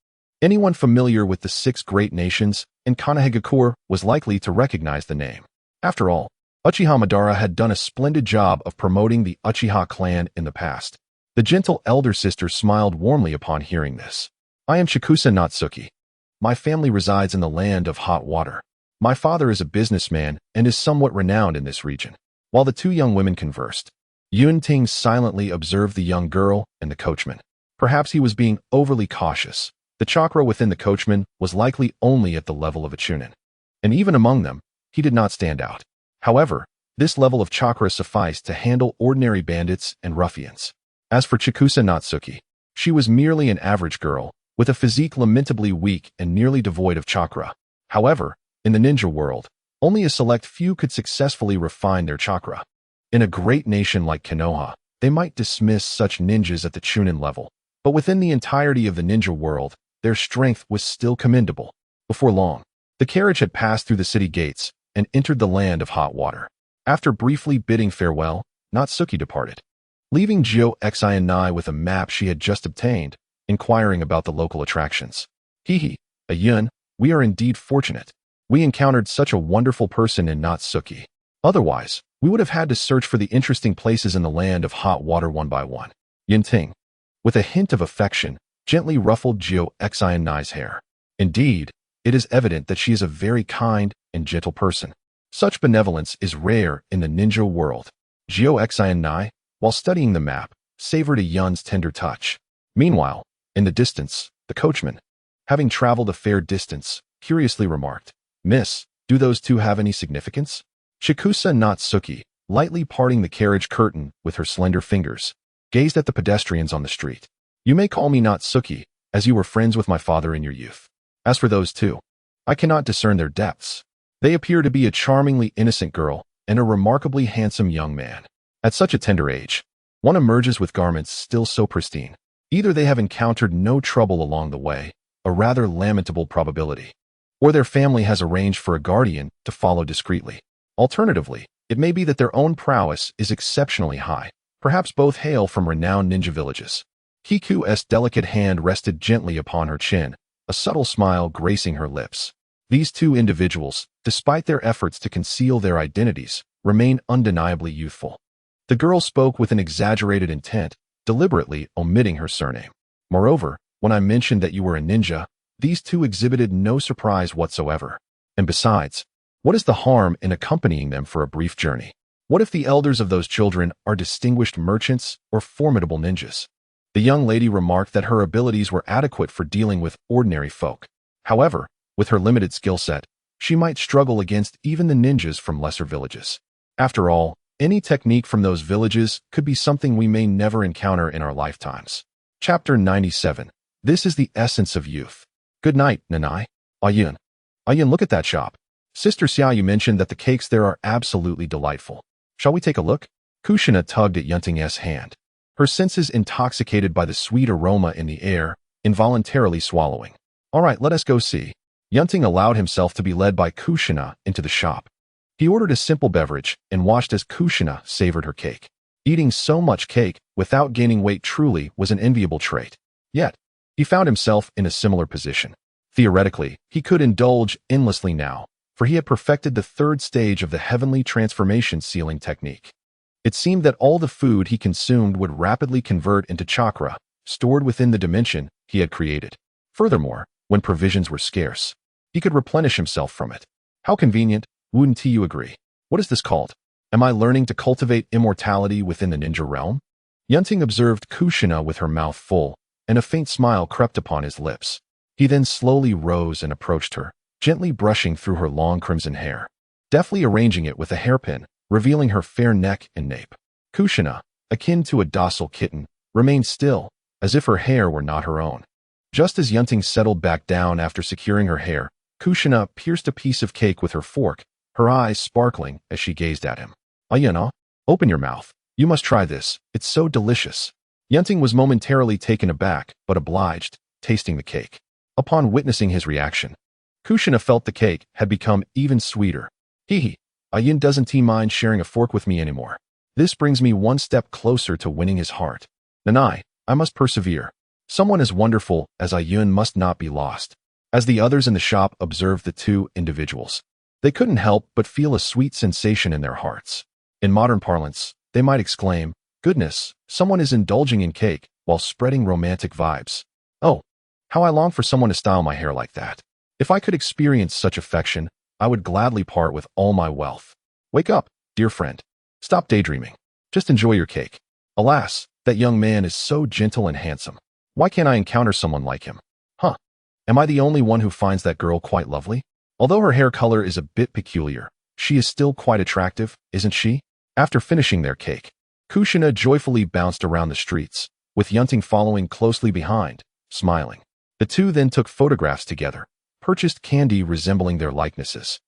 anyone familiar with the 6 great nations in Konohagakure was likely to recognize the name. After all, Uchiha Madara had done a splendid job of promoting the Uchiha clan in the past. The gentle elder sister smiled warmly upon hearing this. "I am Chikusa Natsuki. My family resides in the land of hot water. My father is a businessman and is somewhat renowned in this region." While the 2 young women conversed, Yun Ting silently observed the young girl and the coachman. Perhaps he was being overly cautious. The chakra within the coachman was likely only at the level of a chunin, and even among them, he did not stand out. However, this level of chakra sufficed to handle ordinary bandits and ruffians. As for Chikusa Natsuki, she was merely an average girl, with a physique lamentably weak and nearly devoid of chakra. However, in the ninja world, only a select few could successfully refine their chakra. In a great nation like Konoha, they might dismiss such ninjas at the chunin level, but within the entirety of the ninja world, their strength was still commendable. Before long, the carriage had passed through the city gates and entered the land of hot water. After briefly bidding farewell, Natsuki departed, leaving Jiao Xian with a map she had just obtained, inquiring about the local attractions. "Hehe, a Yun, we are indeed fortunate. We encountered such a wonderful person in Natsuki. Otherwise, we would have had to search for the interesting places in the land of hot water one by one." Yun Ting, with a hint of affection, gently ruffled Gyo Xin's hair. Indeed, it is evident that she is a very kind and gentle person. Such benevolence is rare in the ninja world. Gyo Xin, while studying the map, savored a Yun's tender touch. Meanwhile, in the distance, the coachman, having traveled a fair distance, curiously remarked, "Miss, do those two have any significance?" Shikusa Natsuki, lightly parting the carriage curtain with her slender fingers, gazed at the pedestrians on the street. "You may call me Natsuki, as you were friends with my father in your youth. As for those two, I cannot discern their depths. They appear to be a charmingly innocent girl and a remarkably handsome young man. At such a tender age, one emerges with garments still so pristine. Either they have encountered no trouble along the way, a rather lamentable probability, or their family has arranged for a guardian to follow discreetly. Alternatively, it may be that their own prowess is exceptionally high. Perhaps both hail from renowned ninja villages." Kiku's delicate hand rested gently upon her chin, a subtle smile gracing her lips. These two individuals, despite their efforts to conceal their identities, remain undeniably youthful. The girl spoke with an exaggerated intent, deliberately omitting her surname. "Moreover, when I mentioned that you were a ninja, these two exhibited no surprise whatsoever. And besides, what is the harm in accompanying them for a brief journey? What if the elders of those children are distinguished merchants or formidable ninjas?" The young lady remarked that her abilities were adequate for dealing with ordinary folk. However, with her limited skill set, she might struggle against even the ninjas from lesser villages. After all, any technique from those villages could be something we may never encounter in our lifetimes. Chapter 97. This is the essence of youth. "Good night, Nanai." "Ayun. Ayun, look at that shop. Sister Xiaoyu mentioned that the cakes there are absolutely delightful. Shall we take a look?" Kushina tugged at Yun Ting's hand, her senses intoxicated by the sweet aroma in the air, involuntarily swallowing. "All right, let us go see." Yun Ting allowed himself to be led by Kushina into the shop. He ordered a simple beverage and watched as Kushina savored her cake. Eating so much cake without gaining weight truly was an enviable trait. Yet, he found himself in a similar position. Theoretically, he could indulge endlessly now, for he had perfected the third stage of the heavenly transformation sealing technique. It seemed that all the food he consumed would rapidly convert into chakra, stored within the dimension he had created. Furthermore, when provisions were scarce, he could replenish himself from it. How convenient, wouldn't you agree? What is this called? Am I learning to cultivate immortality within the ninja realm? Yun Ting observed Kushina with her mouth full, and a faint smile crept upon his lips. He then slowly rose and approached her, gently brushing through her long crimson hair, deftly arranging it with a hairpin, revealing her fair neck and nape. Kushina, akin to a docile kitten, remained still, as if her hair were not her own. Just as Yun Ting settled back down after securing her hair, Kushina pierced a piece of cake with her fork, her eyes sparkling as she gazed at him. "Ayana, open your mouth. You must try this. It's so delicious." Yun Ting was momentarily taken aback, but obliged, tasting the cake. Upon witnessing his reaction, Kushina felt the cake had become even sweeter. "Hee, Ayun doesn't he mind sharing a fork with me anymore? This brings me one step closer to winning his heart. Nanai, I must persevere. Someone as wonderful as Ayun must not be lost." As the others in the shop observed the two individuals, they couldn't help but feel a sweet sensation in their hearts. In modern parlance, they might exclaim, "Goodness, someone is indulging in cake while spreading romantic vibes. Oh, how I long for someone to style my hair like that. If I could experience such affection, I would gladly part with all my wealth. Wake up, dear friend. Stop daydreaming. Just enjoy your cake. Alas, that young man is so gentle and handsome. Why can't I encounter someone like him? Huh? Am I the only one who finds that girl quite lovely? Although her hair color is a bit peculiar, she is still quite attractive, isn't she?" After finishing their cake, Kushina joyfully bounced around the streets, with Yun Ting following closely behind, smiling. The two then took photographs together, purchased candy resembling their likenesses,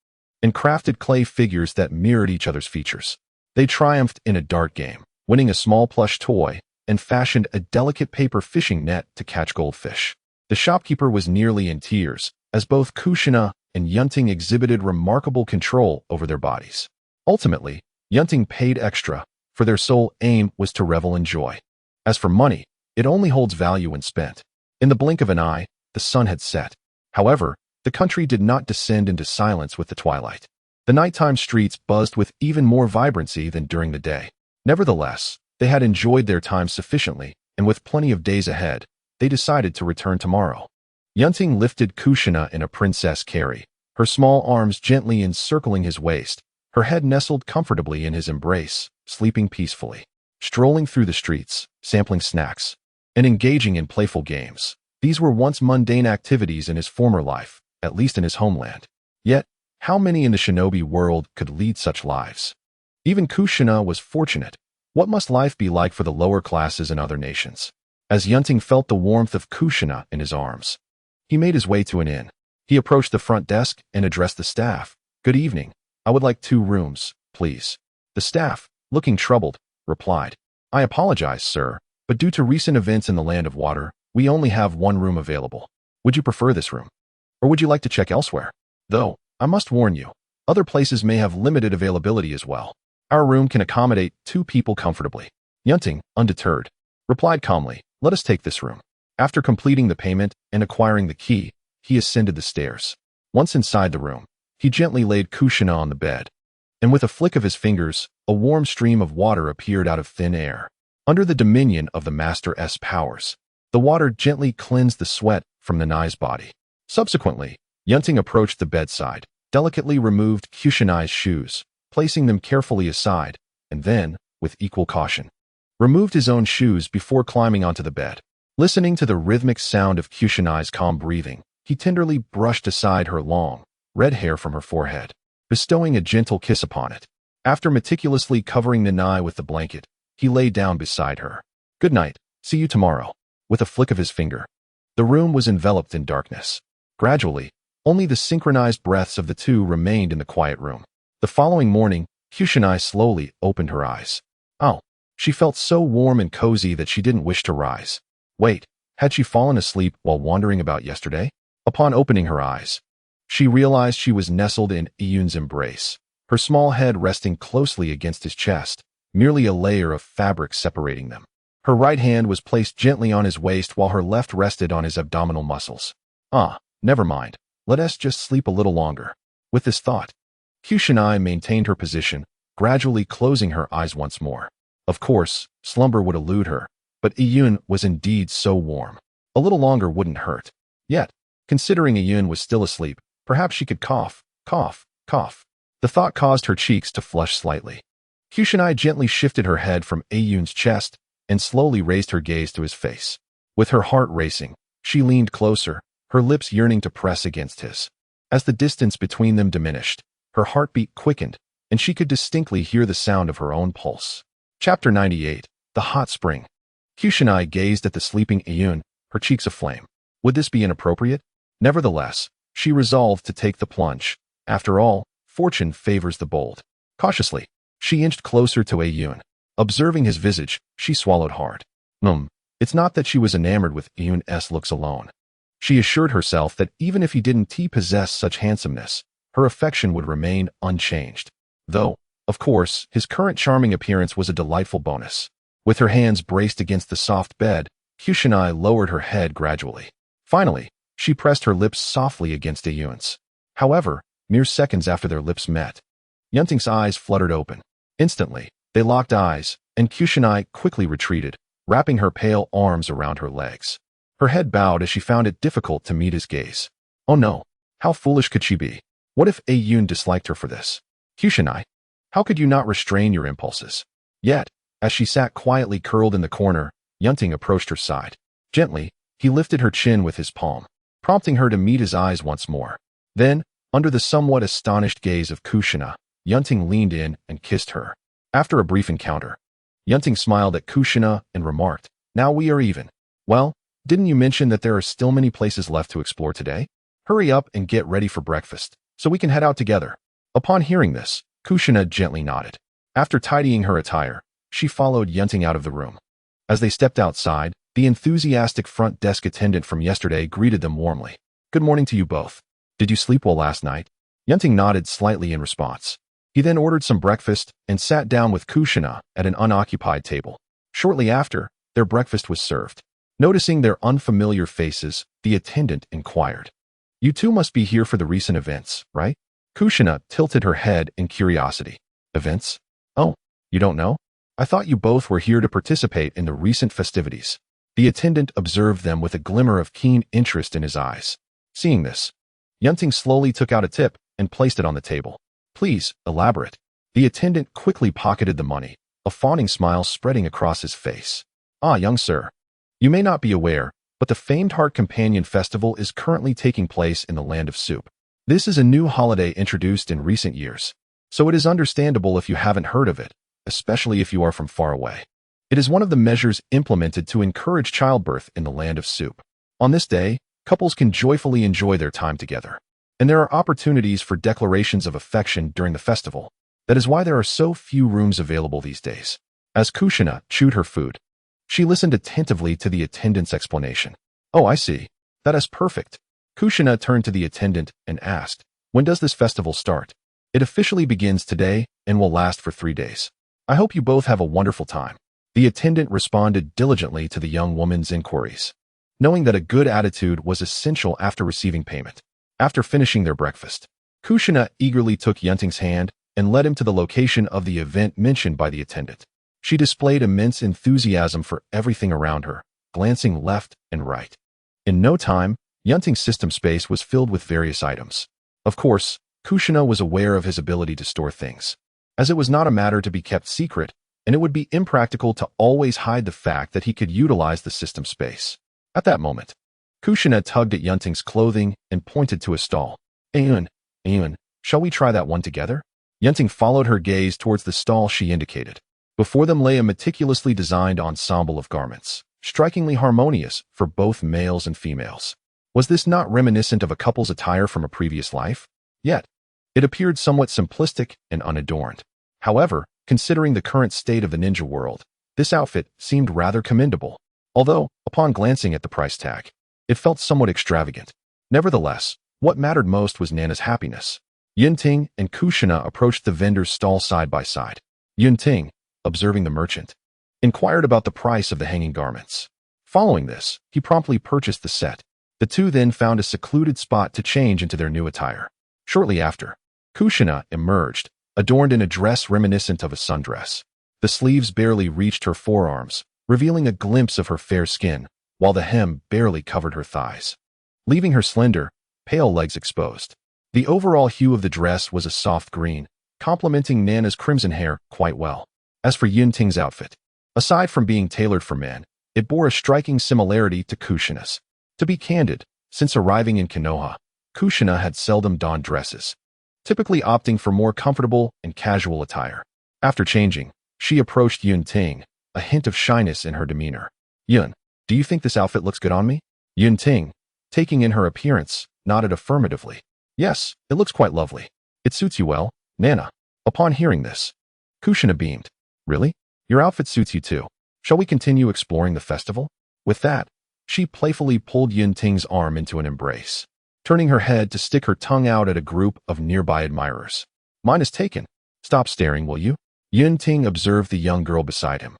and crafted clay figures that mirrored each other's features. They triumphed in a dart game, winning a small plush toy, and fashioned a delicate paper fishing net to catch goldfish. The shopkeeper was nearly in tears, as both Kushina and Yun Ting exhibited remarkable control over their bodies. Ultimately, Yun Ting paid extra, for their sole aim was to revel in joy. As for money, it only holds value when spent. In the blink of an eye, the sun had set. However, the country did not descend into silence with the twilight. The nighttime streets buzzed with even more vibrancy than during the day. Nevertheless, they had enjoyed their time sufficiently, and with plenty of days ahead, they decided to return tomorrow. Yun Ting lifted Kushina in a princess carry, her small arms gently encircling his waist, her head nestled comfortably in his embrace, sleeping peacefully. Strolling through the streets, sampling snacks, and engaging in playful games. These were once mundane activities in his former life, at least in his homeland. Yet, how many in the shinobi world could lead such lives? Even Kushina was fortunate. What must life be like for the lower classes in other nations? As Yun Ting felt the warmth of Kushina in his arms, he made his way to an inn. He approached the front desk and addressed the staff. "Good evening. I would like 2 rooms, please." The staff, looking troubled, replied, "I apologize, sir, but due to recent events in the Land of Water, we only have 1 room available. Would you prefer this room? Or would you like to check elsewhere? Though, I must warn you, other places may have limited availability as well. Our room can accommodate 2 people comfortably." Yun Ting, undeterred, replied calmly, "Let us take this room." After completing the payment and acquiring the key, he ascended the stairs. Once inside the room, he gently laid Kushina on the bed, and with a flick of his fingers, a warm stream of water appeared out of thin air. Under the dominion of the Master's powers, the water gently cleansed the sweat from the Nai's body. Subsequently, Yun Ting approached the bedside, delicately removed Kushina's shoes, placing them carefully aside, and then, with equal caution, removed his own shoes before climbing onto the bed. Listening to the rhythmic sound of Kushina's calm breathing, he tenderly brushed aside her long, red hair from her forehead, bestowing a gentle kiss upon it. After meticulously covering Nanai with the blanket, he lay down beside her. "Good night, see you tomorrow." With a flick of his finger, the room was enveloped in darkness. Gradually, only the synchronized breaths of the 2 remained in the quiet room. The following morning, Kushina slowly opened her eyes. Oh, she felt so warm and cozy that she didn't wish to rise. Wait, had she fallen asleep while wandering about yesterday? Upon opening her eyes, she realized she was nestled in Yun's embrace, her small head resting closely against his chest, merely a layer of fabric separating them. Her right hand was placed gently on his waist while her left rested on his abdominal muscles. "Ah, never mind. Let us just sleep a little longer." With this thought, Kushina maintained her position, gradually closing her eyes once more. Of course, slumber would elude her, but Yun was indeed so warm. A little longer wouldn't hurt. Yet, considering Yun was still asleep, perhaps she could cough, cough, cough. The thought caused her cheeks to flush slightly. Kushina gently shifted her head from Yun's chest and slowly raised her gaze to his face. With her heart racing, she leaned closer, her lips yearning to press against his. As the distance between them diminished, her heartbeat quickened, and she could distinctly hear the sound of her own pulse. Chapter 98. The Hot Spring. Kushina gazed at the sleeping Yun, her cheeks aflame. Would this be inappropriate? Nevertheless, she resolved to take the plunge. After all, fortune favors the bold. Cautiously, she inched closer to Yun. Observing his visage, she swallowed hard. It's not that she was enamored with Yun's looks alone. She assured herself that even if he didn't possess such handsomeness, her affection would remain unchanged. Though, of course, his current charming appearance was a delightful bonus. With her hands braced against the soft bed, Kushina lowered her head gradually. Finally, she pressed her lips softly against Yun's. However, mere seconds after their lips met, Yun Ting's eyes fluttered open. Instantly, they locked eyes, and Kushina quickly retreated, wrapping her pale arms around her legs. Her head bowed as she found it difficult to meet his gaze. Oh no, how foolish could she be? What if Yun disliked her for this? Kushina, how could you not restrain your impulses? Yet, as she sat quietly curled in the corner, Yun Ting approached her side. Gently, he lifted her chin with his palm, prompting her to meet his eyes once more. Then, under the somewhat astonished gaze of Kushina, Yun Ting leaned in and kissed her. After a brief encounter, Yun Ting smiled at Kushina and remarked, "Now we are even. Well, didn't you mention that there are still many places left to explore today? Hurry up and get ready for breakfast, so we can head out together." Upon hearing this, Kushina gently nodded. After tidying her attire, she followed Yun Ting out of the room. As they stepped outside, the enthusiastic front desk attendant from yesterday greeted them warmly. "Good morning to you both. Did you sleep well last night?" Yun Ting nodded slightly in response. He then ordered some breakfast and sat down with Kushina at an unoccupied table. Shortly after, their breakfast was served. Noticing their unfamiliar faces, the attendant inquired, "You two must be here for the recent events, right?" Kushina tilted her head in curiosity. "Events? Oh, you don't know? I thought you both were here to participate in the recent festivities." The attendant observed them with a glimmer of keen interest in his eyes. Seeing this, Yun Ting slowly took out a tip and placed it on the table. Please, elaborate. The attendant quickly pocketed the money, a fawning smile spreading across his face. Ah, young sir. You may not be aware, but the famed Heart Companion Festival is currently taking place in the Land of Soup. This is a new holiday introduced in recent years, so it is understandable if you haven't heard of it, especially if you are from far away. It is one of the measures implemented to encourage childbirth in the Land of Soup. On this day, couples can joyfully enjoy their time together, and there are opportunities for declarations of affection during the festival. That is why there are so few rooms available these days. As Kushina chewed her food, she listened attentively to the attendant's explanation. Oh, I see. That is perfect. Kushina turned to the attendant and asked, when does this festival start? It officially begins today and will last for 3 days. I hope you both have a wonderful time. The attendant responded diligently to the young woman's inquiries, knowing that a good attitude was essential after receiving payment. After finishing their breakfast, Kushina eagerly took Yun Ting's hand and led him to the location of the event mentioned by the attendant. She displayed immense enthusiasm for everything around her, glancing left and right. In no time, Yun Ting's system space was filled with various items. Of course, Kushina was aware of his ability to store things, as it was not a matter to be kept secret, and it would be impractical to always hide the fact that he could utilize the system space. At that moment, Kushina tugged at Yun Ting's clothing and pointed to a stall. Yun, shall we try that one together? Yun Ting followed her gaze towards the stall she indicated. Before them lay a meticulously designed ensemble of garments, strikingly harmonious for both males and females. Was this not reminiscent of a couple's attire from a previous life? Yet, it appeared somewhat simplistic and unadorned. However, considering the current state of the ninja world, this outfit seemed rather commendable, although, upon glancing at the price tag, it felt somewhat extravagant. Nevertheless, what mattered most was Nana's happiness. Yun Ting and Kushina approached the vendor's stall side by side. Yun Ting, observing the merchant, inquired about the price of the hanging garments. Following this, he promptly purchased the set. The two then found a secluded spot to change into their new attire. Shortly after, Kushina emerged, adorned in a dress reminiscent of a sundress. The sleeves barely reached her forearms, revealing a glimpse of her fair skin, while the hem barely covered her thighs, leaving her slender, pale legs exposed. The overall hue of the dress was a soft green, complementing Nana's crimson hair quite well. As for Yun Ting's outfit, aside from being tailored for men, it bore a striking similarity to Kushina's. To be candid, since arriving in Konoha, Kushina had seldom donned dresses, typically opting for more comfortable and casual attire. After changing, she approached Yun Ting, a hint of shyness in her demeanor. Yun, do you think this outfit looks good on me? Yun Ting, taking in her appearance, nodded affirmatively. Yes, it looks quite lovely. It suits you well, Nana. Upon hearing this, Kushina beamed. Really? Your outfit suits you too. Shall we continue exploring the festival? With that, she playfully pulled Yun Ting's arm into an embrace, turning her head to stick her tongue out at a group of nearby admirers. Mine is taken. Stop staring, will you? Yun Ting observed the young girl beside him,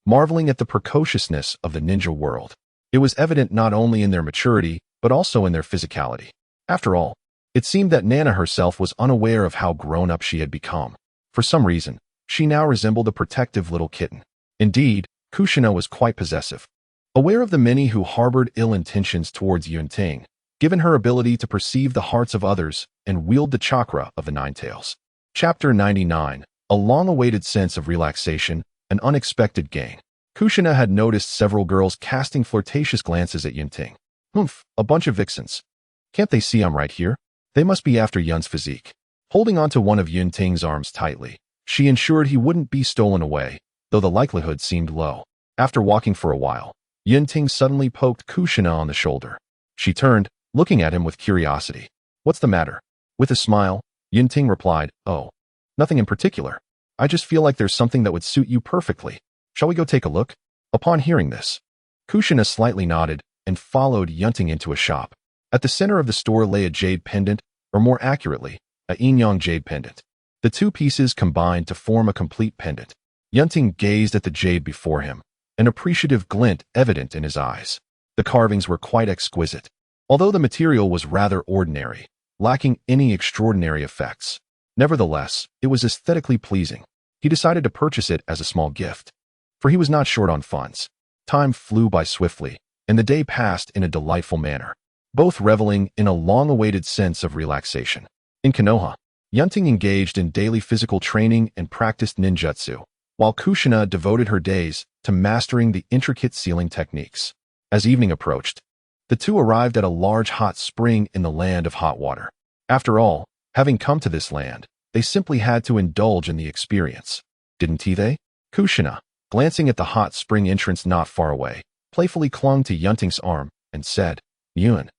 marveling at the precociousness of the ninja world. It was evident not only in their maturity, but also in their physicality. After all, it seemed that Nana herself was unaware of how grown-up she had become. For some reason, she now resembled a protective little kitten. Indeed, Kushina was quite possessive, aware of the many who harbored ill intentions towards Yun Ting, given her ability to perceive the hearts of others and wield the chakra of the Nine Tails. Chapter 99, a long-awaited sense of relaxation, an unexpected gain. Kushina had noticed several girls casting flirtatious glances at Yun Ting. Humph, a bunch of vixens. Can't they see I'm right here? They must be after Yun's physique. Holding onto one of Yun Ting's arms tightly, she ensured he wouldn't be stolen away, though the likelihood seemed low. After walking for a while, Yun Ting suddenly poked Kushina on the shoulder. She turned, looking at him with curiosity. What's the matter? With a smile, Yun Ting replied, Oh, nothing in particular. I just feel like there's something that would suit you perfectly. Shall we go take a look? Upon hearing this, Kushina slightly nodded and followed Yun Ting into a shop. At the center of the store lay a jade pendant, or more accurately, a yin-yang jade pendant. The two pieces combined to form a complete pendant. Yun Ting gazed at the jade before him, an appreciative glint evident in his eyes. The carvings were quite exquisite, although the material was rather ordinary, lacking any extraordinary effects. Nevertheless, it was aesthetically pleasing. He decided to purchase it as a small gift, for he was not short on funds. Time flew by swiftly, and the day passed in a delightful manner, both reveling in a long-awaited sense of relaxation. In Konoha, Yun Ting engaged in daily physical training and practiced ninjutsu, while Kushina devoted her days to mastering the intricate sealing techniques. As evening approached, the two arrived at a large hot spring in the land of hot water. After all, having come to this land, they simply had to indulge in the experience. Didn't they? Kushina, glancing at the hot spring entrance not far away, playfully clung to Yun Ting's arm and said, "Yun,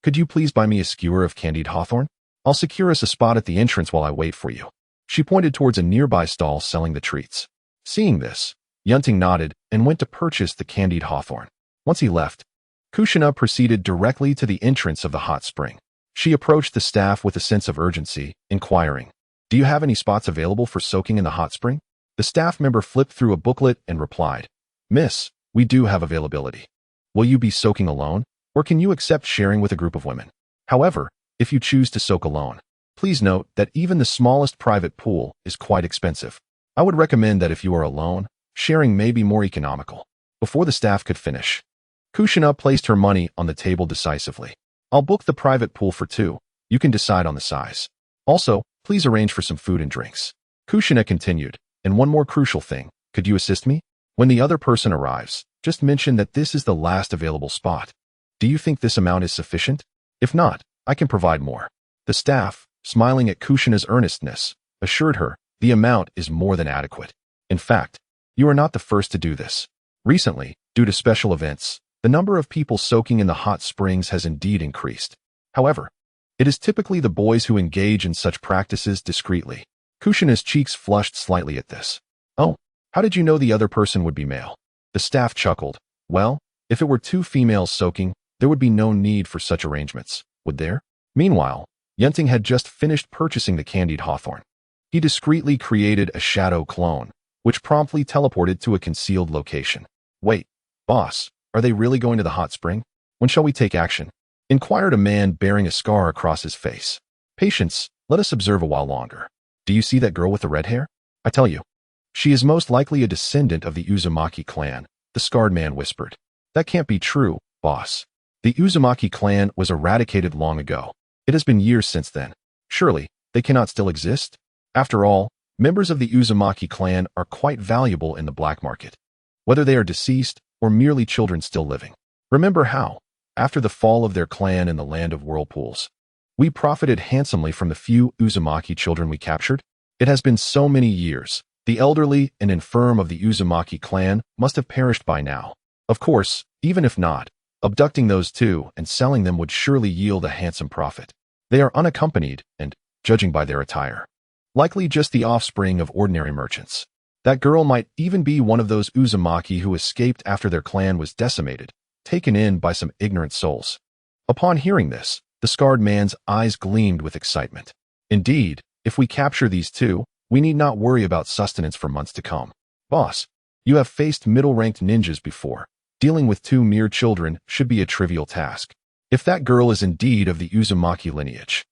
could you please buy me a skewer of candied hawthorn? I'll secure us a spot at the entrance while I wait for you." She pointed towards a nearby stall selling the treats. Seeing this, Yun Ting nodded and went to purchase the candied hawthorn. Once he left, Kushina proceeded directly to the entrance of the hot spring. She approached the staff with a sense of urgency, inquiring, "Do you have any spots available for soaking in the hot spring?" The staff member flipped through a booklet and replied, "Miss, we do have availability. Will you be soaking alone, or can you accept sharing with a group of women? However, if you choose to soak alone, please note that even the smallest private pool is quite expensive. I would recommend that if you are alone, sharing may be more economical." Before the staff could finish, Kushina placed her money on the table decisively. "I'll book the private pool for two. You can decide on the size. Also, please arrange for some food and drinks." Kushina continued, "And one more crucial thing, could you assist me? When the other person arrives, just mention that this is the last available spot. Do you think this amount is sufficient? If not, I can provide more." The staff, smiling at Kushina's earnestness, assured her the amount is more than adequate. In fact, you are not the first to do this. Recently, due to special events, the number of people soaking in the hot springs has indeed increased. However, it is typically the boys who engage in such practices discreetly. Kushina's cheeks flushed slightly at this. "Oh, how did you know the other person would be male?" The staff chuckled. "Well, if it were two females soaking, there would be no need for such arrangements, would there?" Meanwhile, Yun Ting had just finished purchasing the candied hawthorn. He discreetly created a shadow clone, which promptly teleported to a concealed location. "Wait, boss, are they really going to the hot spring? When shall we take action?" inquired a man bearing a scar across his face. "Patience, let us observe a while longer. Do you see that girl with the red hair? I tell you, she is most likely a descendant of the Uzumaki clan," the scarred man whispered. "That can't be true, boss. The Uzumaki clan was eradicated long ago. It has been years since then. Surely, they cannot still exist? After all, members of the Uzumaki clan are quite valuable in the black market, whether they are deceased or merely children still living. Remember how, after the fall of their clan in the land of whirlpools, we profited handsomely from the few Uzumaki children we captured? It has been so many years. The elderly and infirm of the Uzumaki clan must have perished by now. Of course, even if not, abducting those two and selling them would surely yield a handsome profit. They are unaccompanied and, judging by their attire, likely just the offspring of ordinary merchants. That girl might even be one of those Uzumaki who escaped after their clan was decimated, taken in by some ignorant souls." Upon hearing this, the scarred man's eyes gleamed with excitement. "Indeed, if we capture these two, we need not worry about sustenance for months to come. Boss, you have faced middle-ranked ninjas before. Dealing with two mere children should be a trivial task. If that girl is indeed of the Uzumaki lineage,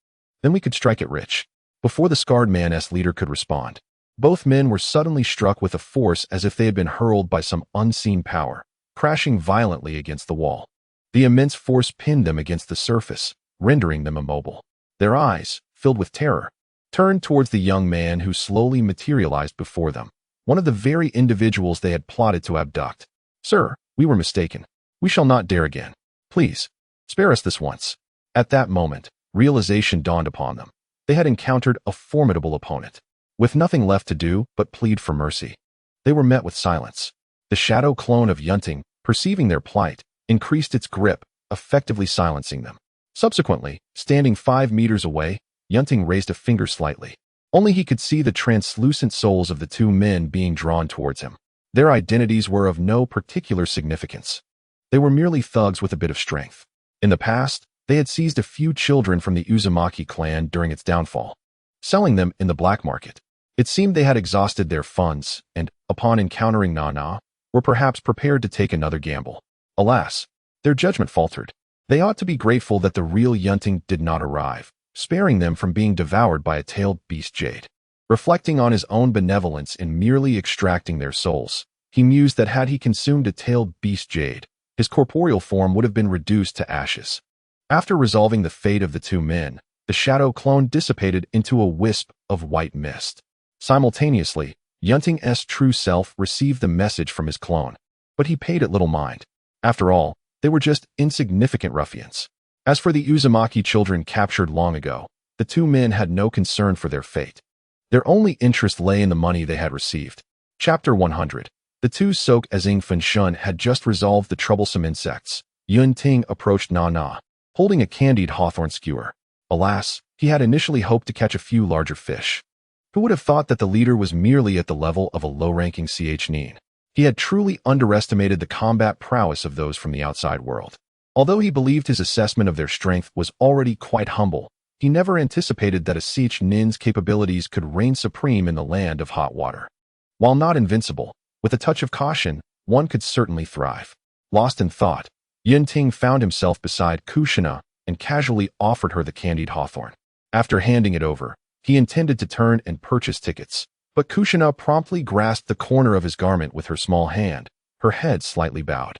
then we could strike it rich." Before the scarred man's leader could respond, both men were suddenly struck with a force as if they had been hurled by some unseen power, crashing violently against the wall. The immense force pinned them against the surface, rendering them immobile. Their eyes, filled with terror, turned towards the young man who slowly materialized before them, one of the very individuals they had plotted to abduct. "Sir, we were mistaken. We shall not dare again. Please, spare us this once." At that moment, realization dawned upon them. They had encountered a formidable opponent. With nothing left to do but plead for mercy, they were met with silence. The shadow clone of Yun Ting, perceiving their plight, increased its grip, effectively silencing them. Subsequently, standing 5 meters away, Yun Ting raised a finger slightly. Only he could see the translucent souls of the two men being drawn towards him. Their identities were of no particular significance. They were merely thugs with a bit of strength. In the past, they had seized a few children from the Uzumaki clan during its downfall, selling them in the black market. It seemed they had exhausted their funds and, upon encountering Nana, were perhaps prepared to take another gamble. Alas, their judgment faltered. They ought to be grateful that the real Yun Ting did not arrive, sparing them from being devoured by a tailed beast jade. Reflecting on his own benevolence in merely extracting their souls, He mused that had he consumed a tailed beast jade, his corporeal form would have been reduced to ashes. After resolving the fate of the two men, the shadow clone dissipated into a wisp of white mist. Simultaneously, Yun Ting's true self received the message from his clone, but he paid it little mind. After all, they were just insignificant ruffians. As for the Uzumaki children captured long ago, the two men had no concern for their fate. Their only interest lay in the money they had received. Chapter 100. The two Sok Ezing Funshun had just resolved the troublesome insects. Yun Ting approached Na, holding a candied hawthorn skewer. Alas, he had initially hoped to catch a few larger fish. Who would have thought that the leader was merely at the level of a low-ranking nin? He had truly underestimated the combat prowess of those from the outside world. Although he believed his assessment of their strength was already quite humble, he never anticipated that a nin's capabilities could reign supreme in the land of hot water. While not invincible, with a touch of caution, one could certainly thrive. Lost in thought, Yun Ting found himself beside Kushina and casually offered her the candied hawthorn. After handing it over, he intended to turn and purchase tickets, but Kushina promptly grasped the corner of his garment with her small hand, her head slightly bowed.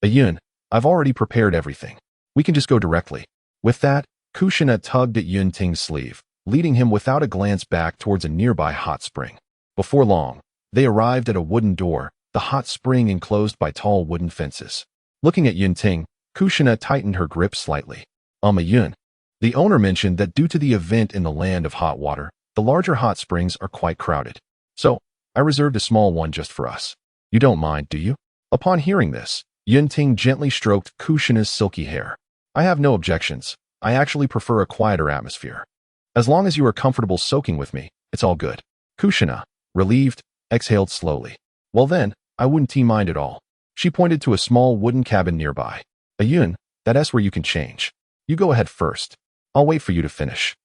Yun, I've already prepared everything. We can just go directly. With that, Kushina tugged at Yun Ting's sleeve, leading him without a glance back towards a nearby hot spring. Before long, they arrived at a wooden door, the hot spring enclosed by tall wooden fences. Looking at Yun Ting, Kushina tightened her grip slightly. Yun. The owner mentioned that due to the event in the land of hot water, the larger hot springs are quite crowded. So, I reserved a small one just for us. You don't mind, do you? Upon hearing this, Yun Ting gently stroked Kushina's silky hair. I have no objections. I actually prefer a quieter atmosphere. As long as you are comfortable soaking with me, it's all good. Kushina, relieved, exhaled slowly. Well then, I wouldn't mind at all. She pointed to a small wooden cabin nearby. Yun, that's where you can change. You go ahead first. I'll wait for you to finish.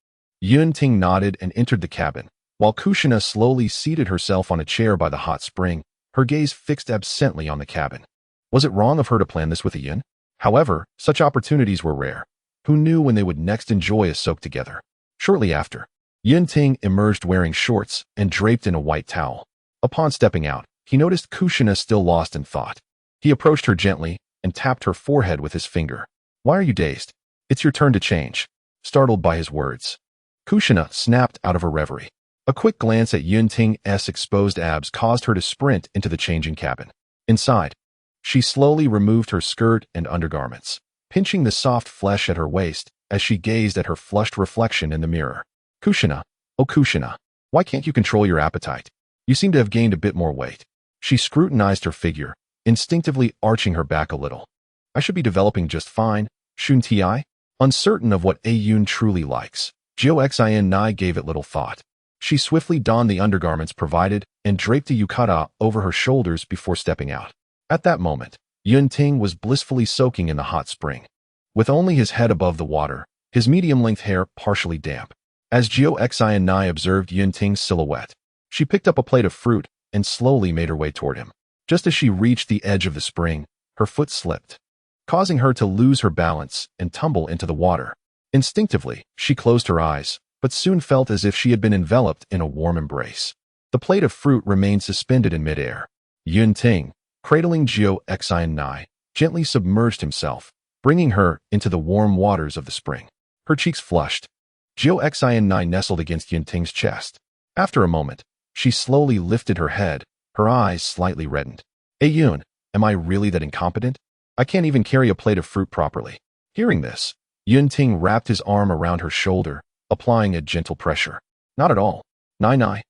Yun Ting nodded and entered the cabin, while Kushina slowly seated herself on a chair by the hot spring, her gaze fixed absently on the cabin. Was it wrong of her to plan this with Yun? However, such opportunities were rare. Who knew when they would next enjoy a soak together? Shortly after, Yun Ting emerged wearing shorts and draped in a white towel. Upon stepping out, he noticed Kushina still lost in thought. He approached her gently and tapped her forehead with his finger. Why are you dazed? It's your turn to change. Startled by his words, Kushina snapped out of her reverie. A quick glance at Yun Ting's exposed abs caused her to sprint into the changing cabin. Inside, she slowly removed her skirt and undergarments, pinching the soft flesh at her waist as she gazed at her flushed reflection in the mirror. Kushina, oh Kushina, why can't you control your appetite? You seem to have gained a bit more weight. She scrutinized her figure, instinctively arching her back a little. I should be developing just fine, shouldn't I? Uncertain of what Yun truly likes, Xin Nai gave it little thought. She swiftly donned the undergarments provided and draped a yukata over her shoulders before stepping out. At that moment, Yun Ting was blissfully soaking in the hot spring. With only his head above the water, his medium-length hair partially damp. As Xin Nai observed Yun Ting's silhouette, she picked up a plate of fruit and slowly made her way toward him. Just as she reached the edge of the spring, her foot slipped, causing her to lose her balance and tumble into the water. Instinctively, she closed her eyes, but soon felt as if she had been enveloped in a warm embrace. The plate of fruit remained suspended in midair. Yun Ting, cradling Xin Nai, gently submerged himself, bringing her into the warm waters of the spring. Her cheeks flushed. Xin Nai nestled against Yun Ting's chest. After a moment, she slowly lifted her head, her eyes slightly reddened. Yun, am I really that incompetent? I can't even carry a plate of fruit properly. Hearing this, Yun Ting wrapped his arm around her shoulder, applying a gentle pressure. Not at all. Nai.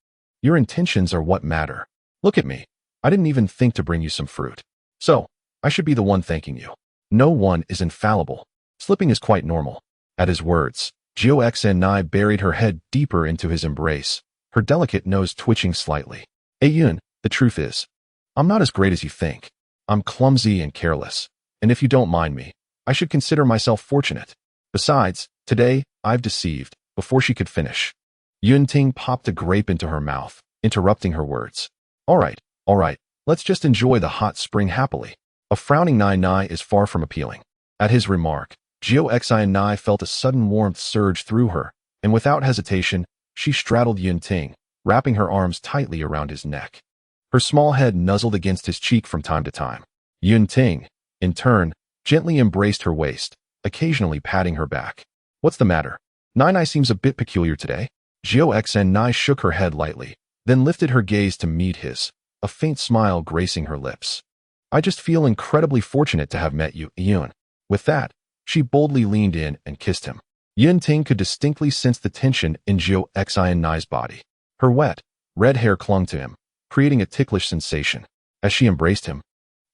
Your intentions are what matter. Look at me. I didn't even think to bring you some fruit. So, I should be the one thanking you. No one is infallible. Slipping is quite normal. At his words, Xin Nai buried her head deeper into his embrace, her delicate nose twitching slightly. Yun, the truth is, I'm not as great as you think. I'm clumsy and careless. And if you don't mind me, I should consider myself fortunate. Besides, today, I've deceived. Before she could finish, Yun Ting popped a grape into her mouth, interrupting her words. All right, let's just enjoy the hot spring happily. A frowning Nai is far from appealing. At his remark, Xin Nai felt a sudden warmth surge through her, and without hesitation, she straddled Yun Ting, wrapping her arms tightly around his neck. Her small head nuzzled against his cheek from time to time. Yun Ting, in turn, gently embraced her waist, occasionally patting her back. What's the matter? Nai seems a bit peculiar today. Jiao Xn Nai shook her head lightly, then lifted her gaze to meet his, a faint smile gracing her lips. I just feel incredibly fortunate to have met you, Yun. With that, she boldly leaned in and kissed him. Yun Ting could distinctly sense the tension in Jiao Xn Nai's body. Her wet, red hair clung to him, creating a ticklish sensation. As she embraced him,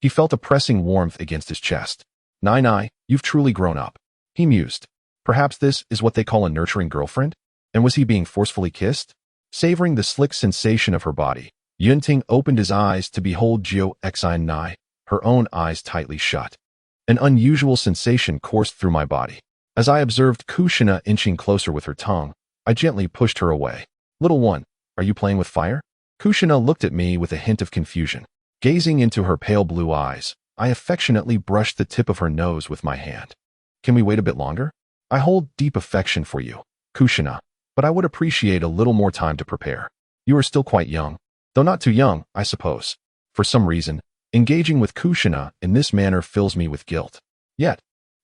he felt a pressing warmth against his chest. Nai, you've truly grown up. He mused. Perhaps this is what they call a nurturing girlfriend? And was he being forcefully kissed? Savoring the slick sensation of her body, Yun Ting opened his eyes to behold Jiao Xn Nai, her own eyes tightly shut. An unusual sensation coursed through my body. As I observed Kushina inching closer with her tongue, I gently pushed her away. Little one, are you playing with fire? Kushina looked at me with a hint of confusion. Gazing into her pale blue eyes, I affectionately brushed the tip of her nose with my hand. Can we wait a bit longer? I hold deep affection for you, Kushina, but I would appreciate a little more time to prepare. You are still quite young, though not too young, I suppose. For some reason, engaging with Kushina in this manner fills me with guilt. Yet,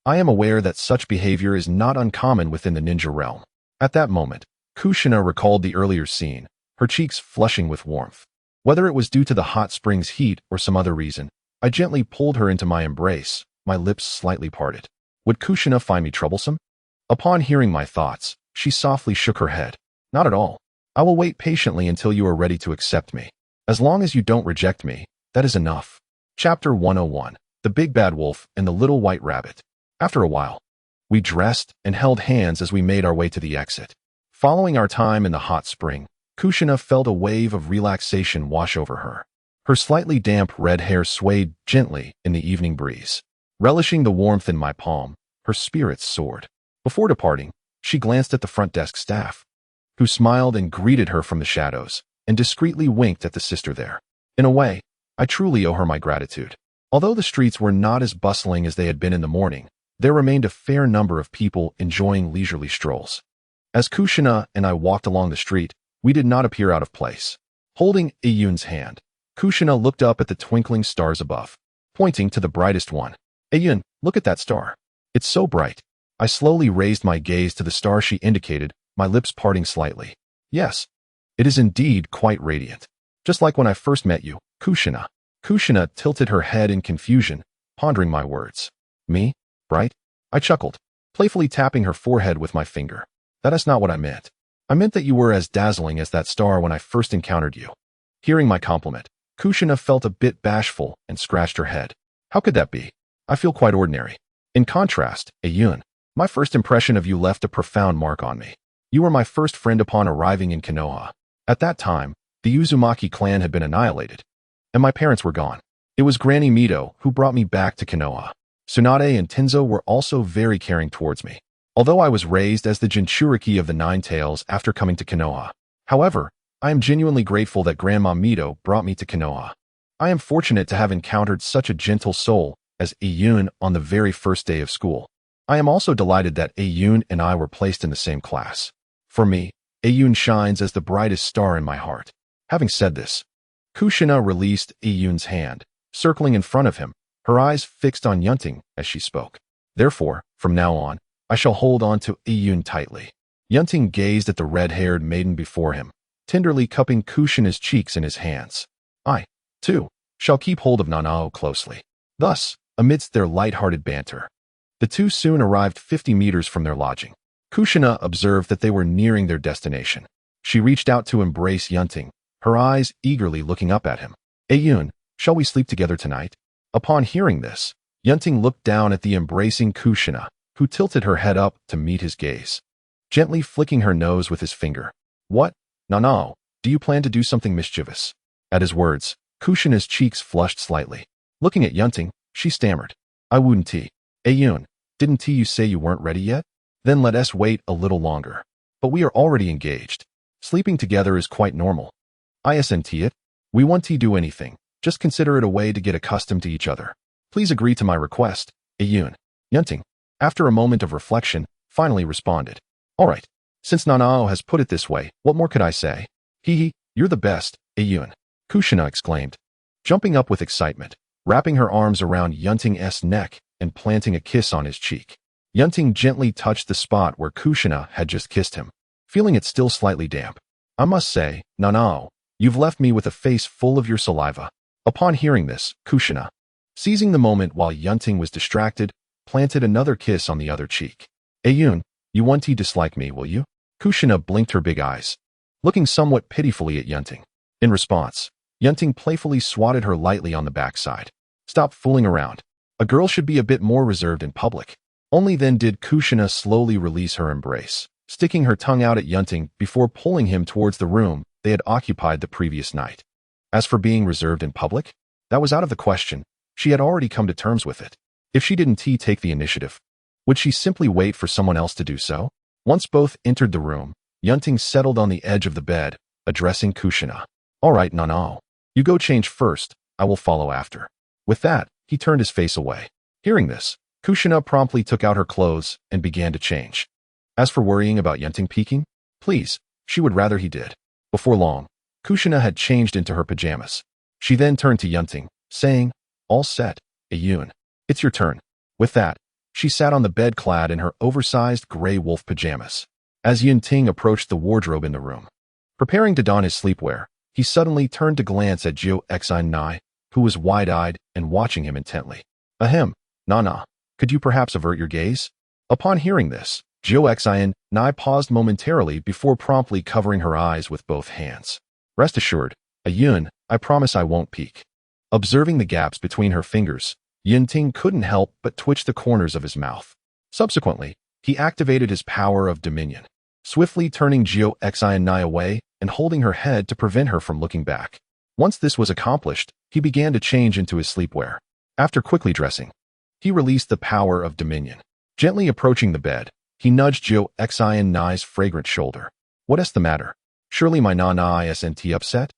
I am aware that such behavior is not uncommon within the ninja realm. At that moment, Kushina recalled the earlier scene, her cheeks flushing with warmth. Whether it was due to the hot spring's heat or some other reason, I gently pulled her into my embrace, my lips slightly parted. Would Kushina find me troublesome? Upon hearing my thoughts, she softly shook her head. Not at all. I will wait patiently until you are ready to accept me. As long as you don't reject me, that is enough. Chapter 101. The Big Bad Wolf and the Little White Rabbit. After a while, we dressed and held hands as we made our way to the exit. Following our time in the hot spring, Kushina felt a wave of relaxation wash over her. Her slightly damp red hair swayed gently in the evening breeze. Relishing the warmth in my palm, her spirits soared. Before departing, she glanced at the front desk staff, who smiled and greeted her from the shadows, and discreetly winked at the sister there. In a way, I truly owe her my gratitude. Although the streets were not as bustling as they had been in the morning, there remained a fair number of people enjoying leisurely strolls. As Kushina and I walked along the street, we did not appear out of place. Holding Ayun's hand, Kushina looked up at the twinkling stars above, pointing to the brightest one. Ayun, look at that star. It's so bright. I slowly raised my gaze to the star she indicated, my lips parting slightly. Yes, it is indeed quite radiant. Just like when I first met you, Kushina. Kushina tilted her head in confusion, pondering my words. Me? Bright? I chuckled, playfully tapping her forehead with my finger. That is not what I meant. I meant that you were as dazzling as that star when I first encountered you. Hearing my compliment, Kushina felt a bit bashful and scratched her head. How could that be? I feel quite ordinary. In contrast, Ayun, my first impression of you left a profound mark on me. You were my first friend upon arriving in Konoha. At that time, the Uzumaki clan had been annihilated, and my parents were gone. It was Granny Mito who brought me back to Konoha. Tsunade and Tenzo were also very caring towards me, although I was raised as the Jinchuriki of the Nine Tails after coming to Konoha. However, I am genuinely grateful that Grandma Mito brought me to Konoha. I am fortunate to have encountered such a gentle soul as Ayun on the very first day of school. I am also delighted that Ayun and I were placed in the same class. For me, Ayun shines as the brightest star in my heart. Having said this, Kushina released Ayun's hand, circling in front of him, her eyes fixed on Yun Ting as she spoke. Therefore, from now on, I shall hold on to Ayun tightly. Yun Ting gazed at the red-haired maiden before him, tenderly cupping Kushina's cheeks in his hands. I, too, shall keep hold of Nanao closely. Thus, amidst their light-hearted banter, the two soon arrived 50 meters from their lodging. Kushina observed that they were nearing their destination. She reached out to embrace Yun Ting, her eyes eagerly looking up at him. Ayun, shall we sleep together tonight? Upon hearing this, Yun Ting looked down at the embracing Kushina, who tilted her head up to meet his gaze, gently flicking her nose with his finger. What? Nanao, do you plan to do something mischievous? At his words, Kushina's cheeks flushed slightly. Looking at Yun Ting, she stammered. I wouldn't tea. Ayun, didn't you say you weren't ready yet? Then let us wait a little longer. But we are already engaged. Sleeping together is quite normal. Isn't it? We won't do anything. Just consider it a way to get accustomed to each other. Please agree to my request, Ayun. Yun Ting, after a moment of reflection, finally responded. All right. Since Nanao has put it this way, what more could I say? Hee, you're the best, Ayun. Kushina exclaimed, jumping up with excitement, wrapping her arms around Yun Ting's neck and planting a kiss on his cheek. Yun Ting gently touched the spot where Kushina had just kissed him, feeling it still slightly damp. I must say, Nanao, you've left me with a face full of your saliva. Upon hearing this, Kushina, seizing the moment while Yun Ting was distracted, planted another kiss on the other cheek. Yun, you won't dislike me, will you? Kushina blinked her big eyes, looking somewhat pitifully at Yun Ting. In response, Yun Ting playfully swatted her lightly on the backside. Stop fooling around. A girl should be a bit more reserved in public. Only then did Kushina slowly release her embrace, sticking her tongue out at Yun Ting before pulling him towards the room they had occupied the previous night. As for being reserved in public, that was out of the question. She had already come to terms with it. If she didn't take the initiative, would she simply wait for someone else to do so? Once both entered the room, Yun Ting settled on the edge of the bed, addressing Kushina. All right, Nanao. You go change first, I will follow after. With that, he turned his face away. Hearing this, Kushina promptly took out her clothes and began to change. As for worrying about Yun Ting peeking, please, she would rather he did. Before long, Kushina had changed into her pajamas. She then turned to Yun Ting, saying, all set, Yun. It's your turn. With that, she sat on the bed clad in her oversized gray wolf pajamas. As Yun Ting approached the wardrobe in the room, preparing to don his sleepwear, he suddenly turned to glance at Jiu Xin, who was wide-eyed and watching him intently. Ahem, Nana, could you perhaps avert your gaze? Upon hearing this, Jiu Xin paused momentarily before promptly covering her eyes with both hands. Rest assured, Yun, I promise I won't peek. Observing the gaps between her fingers, Yun Ting couldn't help but twitch the corners of his mouth. Subsequently, he activated his power of dominion, swiftly turning Jiu Xin away and holding her head to prevent her from looking back. Once this was accomplished, he began to change into his sleepwear. After quickly dressing, he released the power of dominion. Gently approaching the bed, he nudged Jiu Xin's fragrant shoulder. What is the matter? Surely my Nana isn't upset?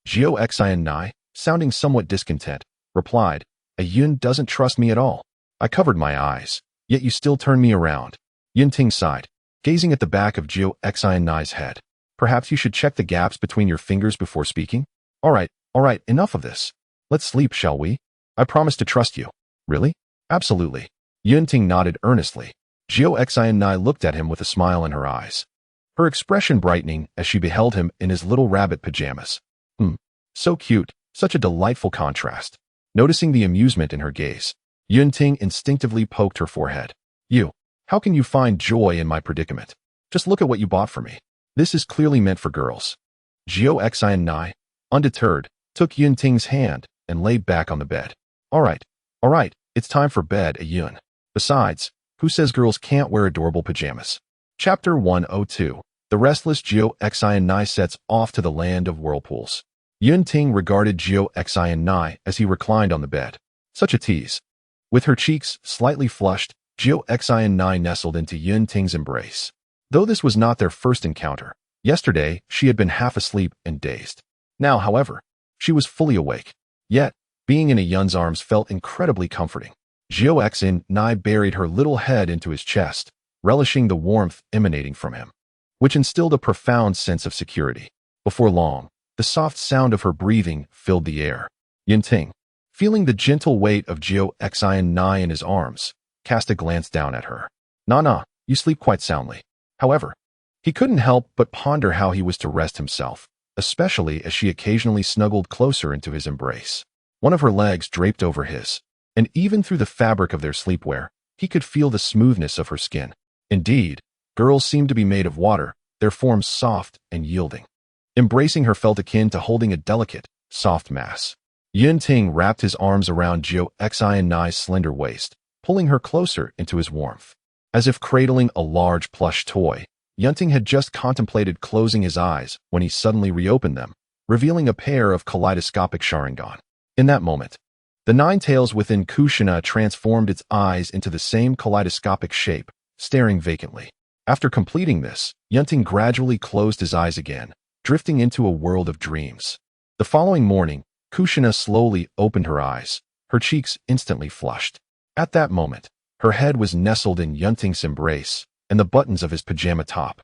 Jiu Xin, sounding somewhat discontent, replied, Yun doesn't trust me at all. I covered my eyes, yet you still turn me around. Yun Ting sighed, gazing at the back of Jiu Xin's head. Perhaps you should check the gaps between your fingers before speaking? All right, enough of this. Let's sleep, shall we? I promise to trust you. Really? Absolutely. Yun Ting nodded earnestly. Jiu Xin looked at him with a smile in her eyes, her expression brightening as she beheld him in his little rabbit pajamas. So cute, such a delightful contrast. Noticing the amusement in her gaze, Yun Ting instinctively poked her forehead. How can you find joy in my predicament? Just look at what you bought for me. This is clearly meant for girls. Jiu Xin, undeterred, took Yun Ting's hand and lay back on the bed. All right, it's time for bed, Yun. Besides, who says girls can't wear adorable pajamas? Chapter 102. The restless Jiu Xin sets off to the land of whirlpools. Yun Ting regarded Jiu Xin as he reclined on the bed. Such a tease. With her cheeks slightly flushed, Jiu Xin nestled into Yun Ting's embrace. Though this was not their first encounter, yesterday she had been half asleep and dazed. Now, however, she was fully awake. Yet, being in Yun's arms felt incredibly comforting. Jiu Xin buried her little head into his chest, relishing the warmth emanating from him, which instilled a profound sense of security. Before long, the soft sound of her breathing filled the air. Yun Ting, feeling the gentle weight of Jiu Xin in his arms, cast a glance down at her. Nana, you sleep quite soundly. However, he couldn't help but ponder how he was to rest himself, especially as she occasionally snuggled closer into his embrace. One of her legs draped over his, and even through the fabric of their sleepwear, he could feel the smoothness of her skin. Indeed, girls seemed to be made of water, their forms soft and yielding. Embracing her felt akin to holding a delicate, soft mass. Yun Ting wrapped his arms around Jiu Xin's slender waist, pulling her closer into his warmth. As if cradling a large plush toy, Yun Ting had just contemplated closing his eyes when he suddenly reopened them, revealing a pair of kaleidoscopic Sharingan. In that moment, the nine tails within Kushina transformed its eyes into the same kaleidoscopic shape, staring vacantly. After completing this, Yun Ting gradually closed his eyes again, drifting into a world of dreams. The following morning, Kushina slowly opened her eyes, her cheeks instantly flushed. At that moment, her head was nestled in Yun Ting's embrace, and the buttons of his pajama top,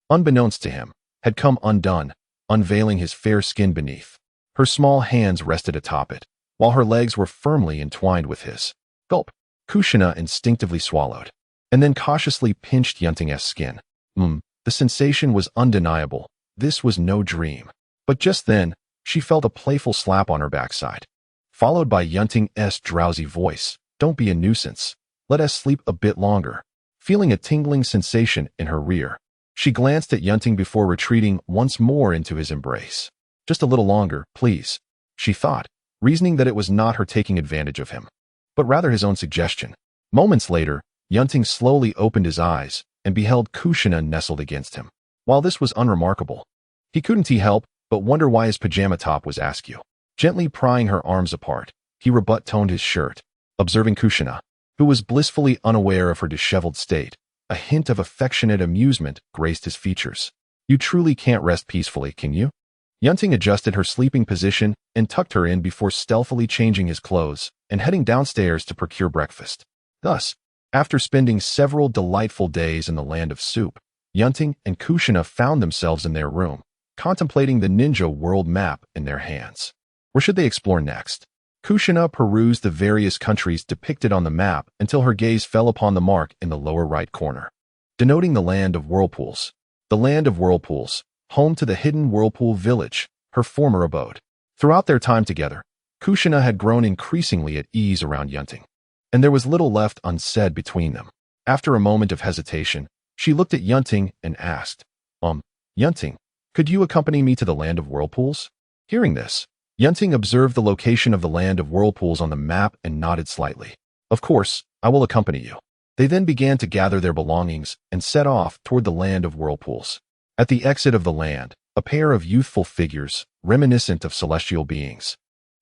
unbeknownst to him, had come undone, unveiling his fair skin beneath. Her small hands rested atop it, while her legs were firmly entwined with his. Gulp. Kushina instinctively swallowed, and then cautiously pinched Yun Ting's skin. The sensation was undeniable. This was no dream. But just then, she felt a playful slap on her backside, followed by Yun Ting's drowsy voice. Don't be a nuisance. Let us sleep a bit longer. Feeling a tingling sensation in her rear, she glanced at Yun Ting before retreating once more into his embrace. Just a little longer, please, she thought, reasoning that it was not her taking advantage of him, but rather his own suggestion. Moments later, Yun Ting slowly opened his eyes and beheld Kushina nestled against him. While this was unremarkable, he couldn't help but wonder why his pajama top was askew. Gently prying her arms apart, he rebut-toned his shirt, observing Kushina, who was blissfully unaware of her disheveled state. A hint of affectionate amusement graced his features. You truly can't rest peacefully, can you? Yun Ting adjusted her sleeping position and tucked her in before stealthily changing his clothes and heading downstairs to procure breakfast. Thus, after spending several delightful days in the land of soup, Yun Ting and Kushina found themselves in their room, contemplating the ninja world map in their hands. Where should they explore next? Kushina perused the various countries depicted on the map until her gaze fell upon the mark in the lower right corner, denoting the land of whirlpools. The land of whirlpools, home to the hidden whirlpool village, her former abode. Throughout their time together, Kushina had grown increasingly at ease around Yun Ting, and there was little left unsaid between them. After a moment of hesitation, she looked at Yun Ting and asked, Yun Ting, could you accompany me to the land of whirlpools? Hearing this, Yun Ting observed the location of the land of whirlpools on the map and nodded slightly. Of course, I will accompany you. They then began to gather their belongings and set off toward the land of whirlpools. At the exit of the land, a pair of youthful figures, reminiscent of celestial beings,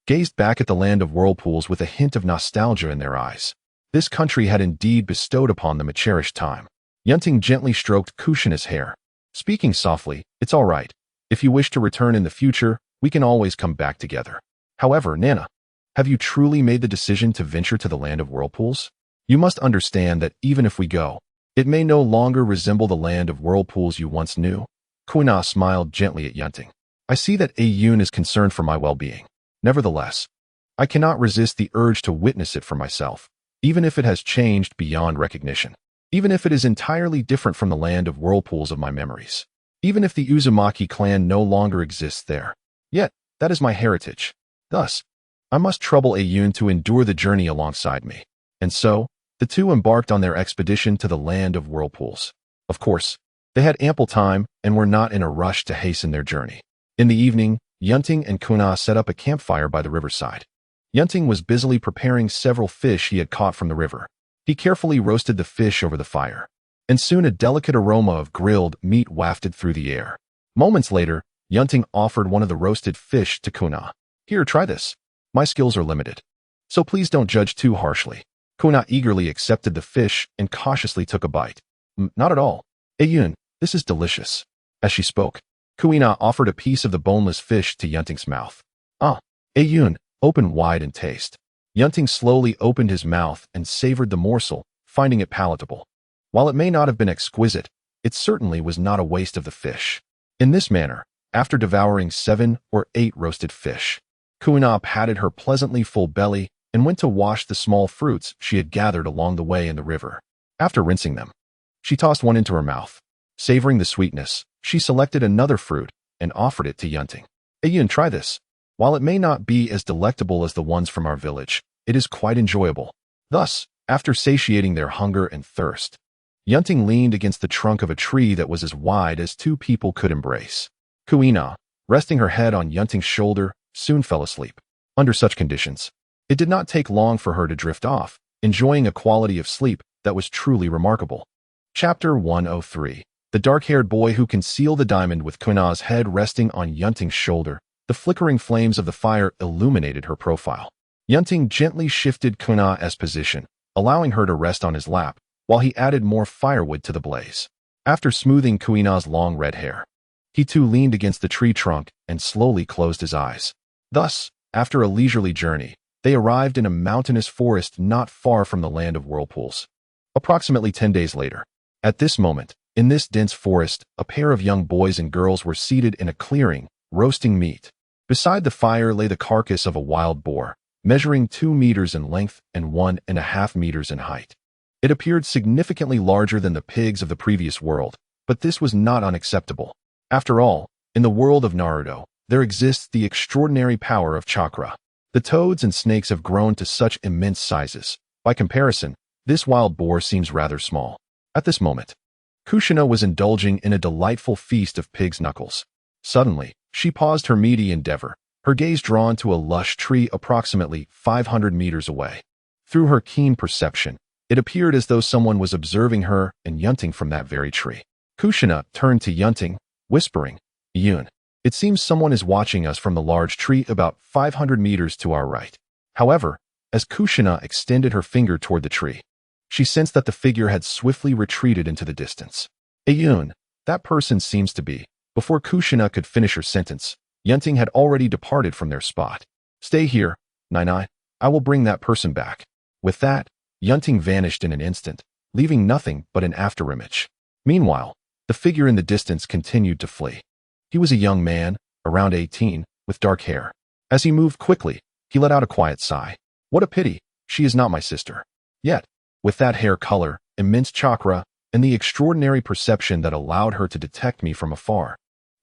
gazed back at the land of whirlpools with a hint of nostalgia in their eyes. This country had indeed bestowed upon them a cherished time. Yun Ting gently stroked Kushina's hair, speaking softly, "It's all right. If you wish to return in the future, we can always come back together. However, Nana, have you truly made the decision to venture to the land of whirlpools? You must understand that even if we go, it may no longer resemble the land of whirlpools you once knew." Kuina smiled gently at Yun Ting. "I see that Yun is concerned for my well-being. Nevertheless, I cannot resist the urge to witness it for myself, even if it has changed beyond recognition. Even if it is entirely different from the land of whirlpools of my memories. Even if the Uzumaki clan no longer exists there. Yet, that is my heritage. Thus, I must trouble Yun to endure the journey alongside me." And so, the two embarked on their expedition to the land of whirlpools. Of course, they had ample time and were not in a rush to hasten their journey. In the evening, Yun Ting and Kuina set up a campfire by the riverside. Yun Ting was busily preparing several fish he had caught from the river. He carefully roasted the fish over the fire, and soon a delicate aroma of grilled meat wafted through the air. Moments later, Yun Ting offered one of the roasted fish to Kuina. "Here, try this. My skills are limited, so please don't judge too harshly." Kuina eagerly accepted the fish and cautiously took a bite. "Not at all. Yun, this is delicious." As she spoke, Kuina offered a piece of the boneless fish to Yun Ting's mouth. Yun, open wide and taste." Yun Ting slowly opened his mouth and savored the morsel, finding it palatable. While it may not have been exquisite, it certainly was not a waste of the fish. In this manner, after devouring 7 or 8 roasted fish, Kuina patted her pleasantly full belly and went to wash the small fruits she had gathered along the way in the river. After rinsing them, she tossed one into her mouth. Savoring the sweetness, she selected another fruit and offered it to Yun Ting. "Yun, try this. While it may not be as delectable as the ones from our village, it is quite enjoyable." Thus, after satiating their hunger and thirst, Yun Ting leaned against the trunk of a tree that was as wide as 2 people could embrace. Kuina, resting her head on Yun Ting's shoulder, soon fell asleep. Under such conditions, it did not take long for her to drift off, enjoying a quality of sleep that was truly remarkable. Chapter 103. The dark-haired boy who concealed the diamond. With Kuina's head resting on Yun Ting's shoulder, the flickering flames of the fire illuminated her profile. Yun Ting gently shifted Kuina's position, allowing her to rest on his lap, while he added more firewood to the blaze. After smoothing Kuina's long red hair, he too leaned against the tree trunk and slowly closed his eyes. Thus, after a leisurely journey, they arrived in a mountainous forest not far from the land of whirlpools. Approximately 10 days later, at this moment, in this dense forest, a pair of young boys and girls were seated in a clearing, roasting meat. Beside the fire lay the carcass of a wild boar, measuring 2 meters in length and 1.5 meters in height. It appeared significantly larger than the pigs of the previous world, but this was not unacceptable. After all, in the world of Naruto, there exists the extraordinary power of chakra. The toads and snakes have grown to such immense sizes. By comparison, this wild boar seems rather small. At this moment, Kushina was indulging in a delightful feast of pig's knuckles. Suddenly, she paused her meaty endeavor, her gaze drawn to a lush tree approximately 500 meters away. Through her keen perception, it appeared as though someone was observing her and Yun Ting from that very tree. Kushina turned to Yun Ting, whispering, "Yun, it seems someone is watching us from the large tree about 500 meters to our right." However, as Kushina extended her finger toward the tree, she sensed that the figure had swiftly retreated into the distance. "Yun, that person seems to be..." Before Kushina could finish her sentence, Yun Ting had already departed from their spot. "Stay here, Nai. I will bring that person back." With that, Yun Ting vanished in an instant, leaving nothing but an afterimage. Meanwhile, the figure in the distance continued to flee. He was a young man, around 18, with dark hair. As he moved quickly, he let out a quiet sigh. "What a pity, she is not my sister." Yet, with that hair color, immense chakra, and the extraordinary perception that allowed her to detect me from afar,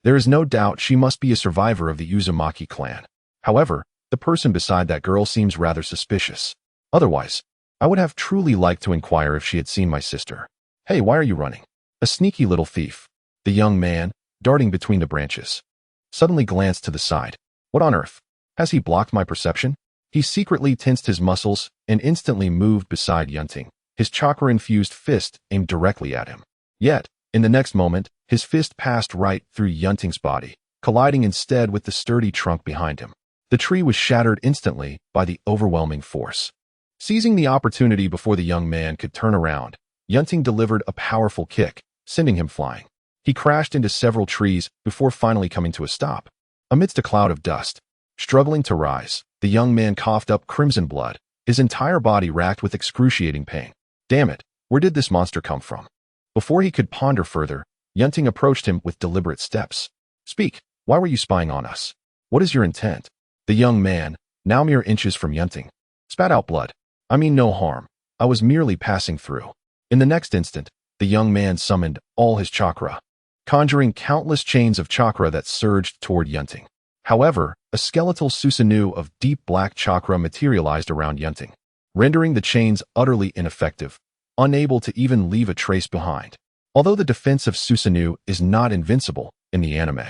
there is no doubt she must be a survivor of the Uzumaki clan. However, the person beside that girl seems rather suspicious. Otherwise, I would have truly liked to inquire if she had seen my sister. "Hey, why are you running? A sneaky little thief." The young man, darting between the branches, suddenly glanced to the side. What on earth? Has he blocked my perception? He secretly tensed his muscles and instantly moved beside Yun Ting, his chakra-infused fist aimed directly at him. Yet, in the next moment, his fist passed right through Yun Ting's body, colliding instead with the sturdy trunk behind him. The tree was shattered instantly by the overwhelming force. Seizing the opportunity before the young man could turn around, Yun Ting delivered a powerful kick, sending him flying. He crashed into several trees before finally coming to a stop. Amidst a cloud of dust, struggling to rise, the young man coughed up crimson blood, his entire body racked with excruciating pain. Damn it, where did this monster come from? Before he could ponder further, Yun Ting approached him with deliberate steps. "Speak, why were you spying on us? What is your intent?" The young man, now mere inches from Yun Ting, spat out blood. "I mean no harm. I was merely passing through." In the next instant, the young man summoned all his chakra, conjuring countless chains of chakra that surged toward Yun Ting. However, a skeletal Susanoo of deep black chakra materialized around Yun Ting, rendering the chains utterly ineffective, unable to even leave a trace behind. Although the defense of Susanoo is not invincible in the anime,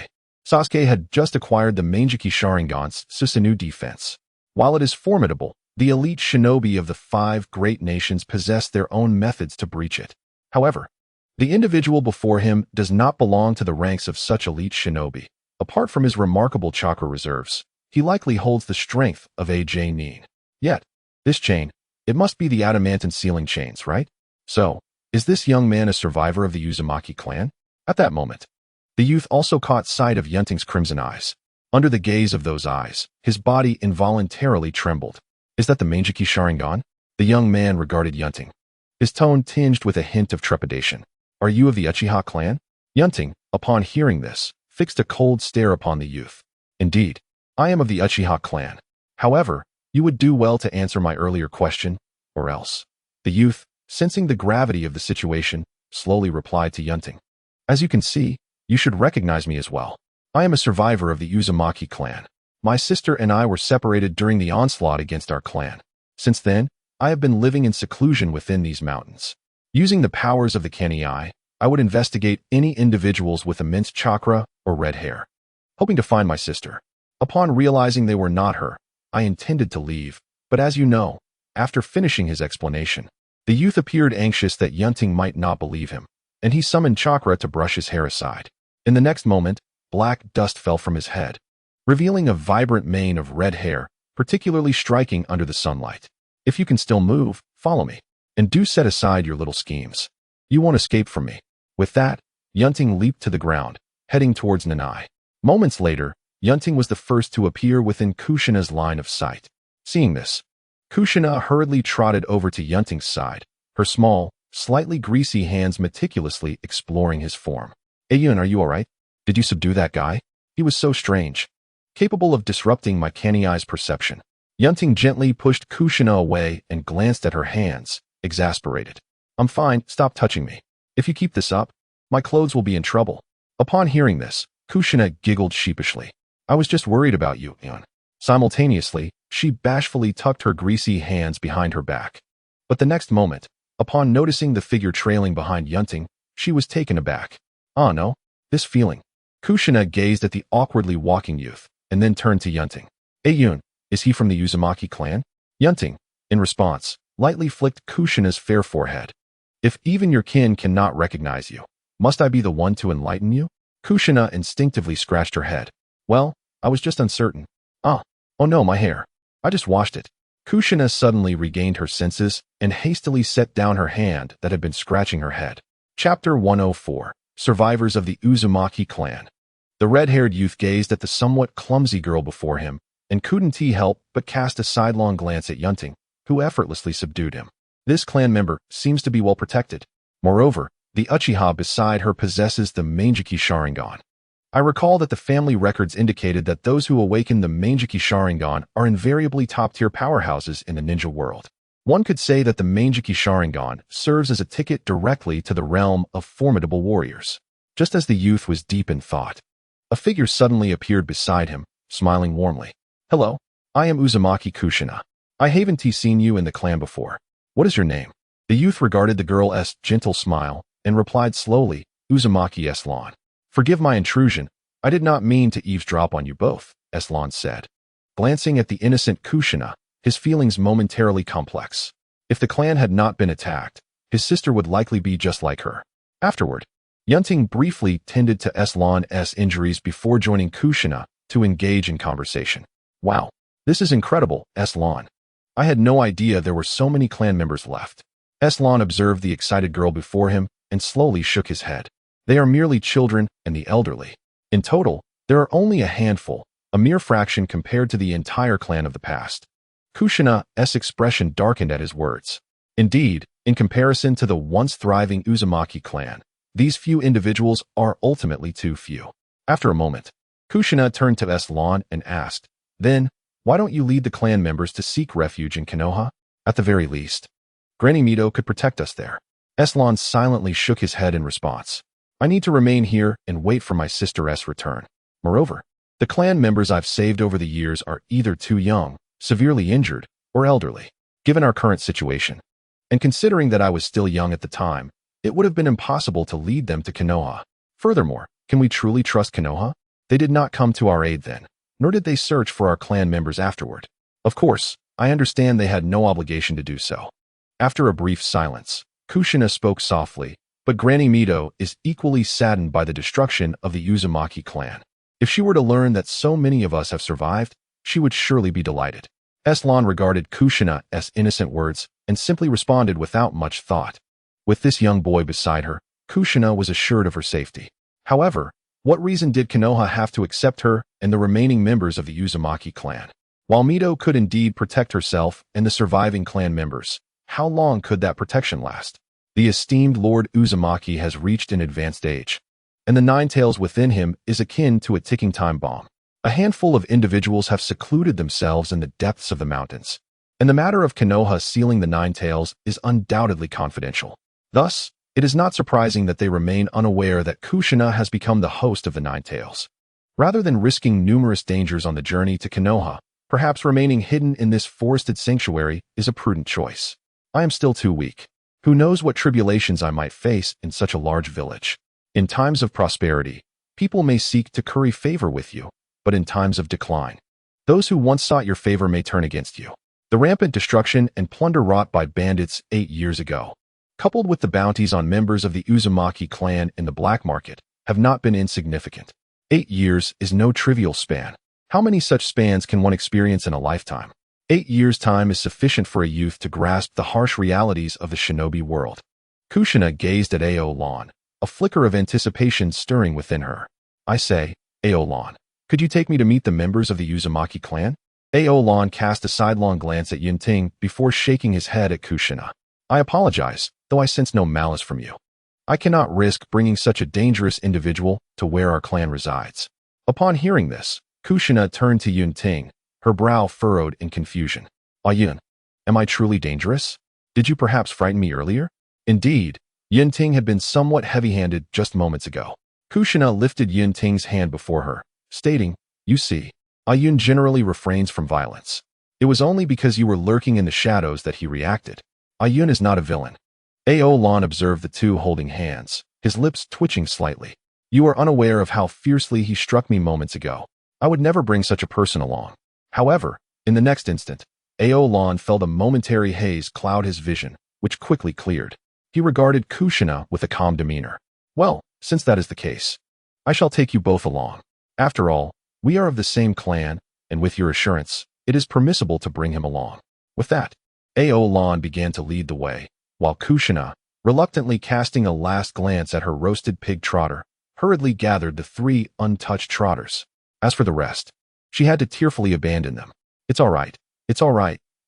Sasuke had just acquired the Mangekyou Sharingan's Susanoo defense. While it is formidable, the elite shinobi of the 5 great nations possess their own methods to breach it. However, the individual before him does not belong to the ranks of such elite shinobi. Apart from his remarkable chakra reserves, he likely holds the strength of a Nin. Yet, this chain, it must be the adamantine sealing chains, right? So, is this young man a survivor of the Uzumaki clan? At that moment, the youth also caught sight of Yun Ting's crimson eyes. Under the gaze of those eyes, his body involuntarily trembled. "Is that the Mangekyou Sharingan?" The young man regarded Yun Ting, his tone tinged with a hint of trepidation. "Are you of the Uchiha clan?" Yun Ting, upon hearing this, fixed a cold stare upon the youth. "Indeed, I am of the Uchiha clan. However, you would do well to answer my earlier question, or else." The youth, sensing the gravity of the situation, slowly replied to Yun Ting. "As you can see, you should recognize me as well. I am a survivor of the Uzumaki clan. My sister and I were separated during the onslaught against our clan. Since then, I have been living in seclusion within these mountains. Using the powers of the Kenii, I would investigate any individuals with immense chakra or red hair, hoping to find my sister. Upon realizing they were not her, I intended to leave, but as you know, after finishing his explanation, the youth appeared anxious that Yun Ting might not believe him, and he summoned chakra to brush his hair aside. In the next moment, black dust fell from his head, revealing a vibrant mane of red hair, particularly striking under the sunlight. "If you can still move, follow me, and do set aside your little schemes. You won't escape from me." With that, Yun Ting leaped to the ground, heading towards Nanai. Moments later, Yun Ting was the first to appear within Kushina's line of sight. Seeing this, Kushina hurriedly trotted over to Yun Ting's side, her small, slightly greasy hands meticulously exploring his form. "Hey Yun, are you alright? Did you subdue that guy? He was so strange." capable of disrupting my canny eye's perception. Yun Ting gently pushed Kushina away and glanced at her hands, exasperated. I'm fine, stop touching me. If you keep this up, my clothes will be in trouble. Upon hearing this, Kushina giggled sheepishly. I was just worried about you, Yun. Simultaneously, she bashfully tucked her greasy hands behind her back. But the next moment, upon noticing the figure trailing behind Yun Ting, she was taken aback. Oh no, this feeling. Kushina gazed at the awkwardly walking youth, and then turned to Yun Ting. Hey Yun, is he from the Uzumaki clan? Yun Ting, in response, lightly flicked Kushina's fair forehead. If even your kin cannot recognize you, must I be the one to enlighten you? Kushina instinctively scratched her head. Well, I was just uncertain. Oh no, my hair. I just washed it. Kushina suddenly regained her senses and hastily set down her hand that had been scratching her head. Chapter 104. Survivors of the Uzumaki clan. The red-haired youth gazed at the somewhat clumsy girl before him and couldn't help but cast a sidelong glance at Yun Ting, who effortlessly subdued him. This clan member seems to be well protected. Moreover, the Uchiha beside her possesses the Mangeki Sharingan. I recall that the family records indicated that those who awaken the Mangeki Sharingan are invariably top-tier powerhouses in the ninja world. One could say that the Mangeki Sharingan serves as a ticket directly to the realm of formidable warriors. Just as the youth was deep in thought, a figure suddenly appeared beside him, smiling warmly. Hello, I am Uzumaki Kushina. I haven't seen you in the clan before. What is your name? The youth regarded the girl's gentle smile and replied slowly, Uzumaki Eslan. Forgive my intrusion. I did not mean to eavesdrop on you both, Eslan said. Glancing at the innocent Kushina, his feelings momentarily complex. If the clan had not been attacked, his sister would likely be just like her. Afterward, Yun Ting briefly tended to Eslan's injuries before joining Kushina to engage in conversation. Wow, this is incredible, Eslan. I had no idea there were so many clan members left. Eslan observed the excited girl before him and slowly shook his head. They are merely children and the elderly. In total, there are only a handful, a mere fraction compared to the entire clan of the past. Kushina's expression darkened at his words. Indeed, in comparison to the once thriving Uzumaki clan, these few individuals are ultimately too few. After a moment, Kushina turned to Eslan and asked, Then, why don't you lead the clan members to seek refuge in Konoha? At the very least, Granny Mito could protect us there. Eslan silently shook his head in response. I need to remain here and wait for my sister's return. Moreover, the clan members I've saved over the years are either too young, severely injured, or elderly. Given our current situation, and considering that I was still young at the time, it would have been impossible to lead them to Konoha. Furthermore, can we truly trust Konoha? They did not come to our aid then, nor did they search for our clan members afterward. Of course, I understand they had no obligation to do so. After a brief silence, Kushina spoke softly, but Granny Mito is equally saddened by the destruction of the Uzumaki clan. If she were to learn that so many of us have survived, she would surely be delighted. Eslan regarded Kushina's innocent words and simply responded without much thought. With this young boy beside her, Kushina was assured of her safety. However, what reason did Konoha have to accept her and the remaining members of the Uzumaki clan? While Mito could indeed protect herself and the surviving clan members, how long could that protection last? The esteemed Lord Uzumaki has reached an advanced age, and the nine tails within him is akin to a ticking time bomb. A handful of individuals have secluded themselves in the depths of the mountains, and the matter of Konoha sealing the nine tails is undoubtedly confidential. Thus, it is not surprising that they remain unaware that Kushina has become the host of the nine tails. Rather than risking numerous dangers on the journey to Konoha, perhaps remaining hidden in this forested sanctuary is a prudent choice. I am still too weak. Who knows what tribulations I might face in such a large village? In times of prosperity, people may seek to curry favor with you, but in times of decline, those who once sought your favor may turn against you. The rampant destruction and plunder wrought by bandits 8 years ago, coupled with the bounties on members of the Uzumaki clan in the black market, have not been insignificant. 8 years is no trivial span. How many such spans can one experience in a lifetime? 8 years' time is sufficient for a youth to grasp the harsh realities of the shinobi world. Kushina gazed at Aolan, a flicker of anticipation stirring within her. I say, Aolan, could you take me to meet the members of the Uzumaki clan? Aolan cast a sidelong glance at Yun Ting before shaking his head at Kushina. I apologize, though I sense no malice from you. I cannot risk bringing such a dangerous individual to where our clan resides. Upon hearing this, Kushina turned to Yun Ting, her brow furrowed in confusion. Ah Yun, am I truly dangerous? Did you perhaps frighten me earlier? Indeed, Yun Ting had been somewhat heavy-handed just moments ago. Kushina lifted Yun Ting's hand before her, stating, you see, Ah Yun generally refrains from violence. It was only because you were lurking in the shadows that he reacted. Ah Yun is not a villain. Ao Lan observed the two holding hands, his lips twitching slightly. You are unaware of how fiercely he struck me moments ago. I would never bring such a person along. However, in the next instant, Ao Lan felt a momentary haze cloud his vision, which quickly cleared. He regarded Kushina with a calm demeanor. Well, since that is the case, I shall take you both along. After all, we are of the same clan, and with your assurance, it is permissible to bring him along. With that, Ao Lan began to lead the way, while Kushina, reluctantly casting a last glance at her roasted pig trotter, hurriedly gathered the 3 untouched trotters. As for the rest, she had to tearfully abandon them. It's all right.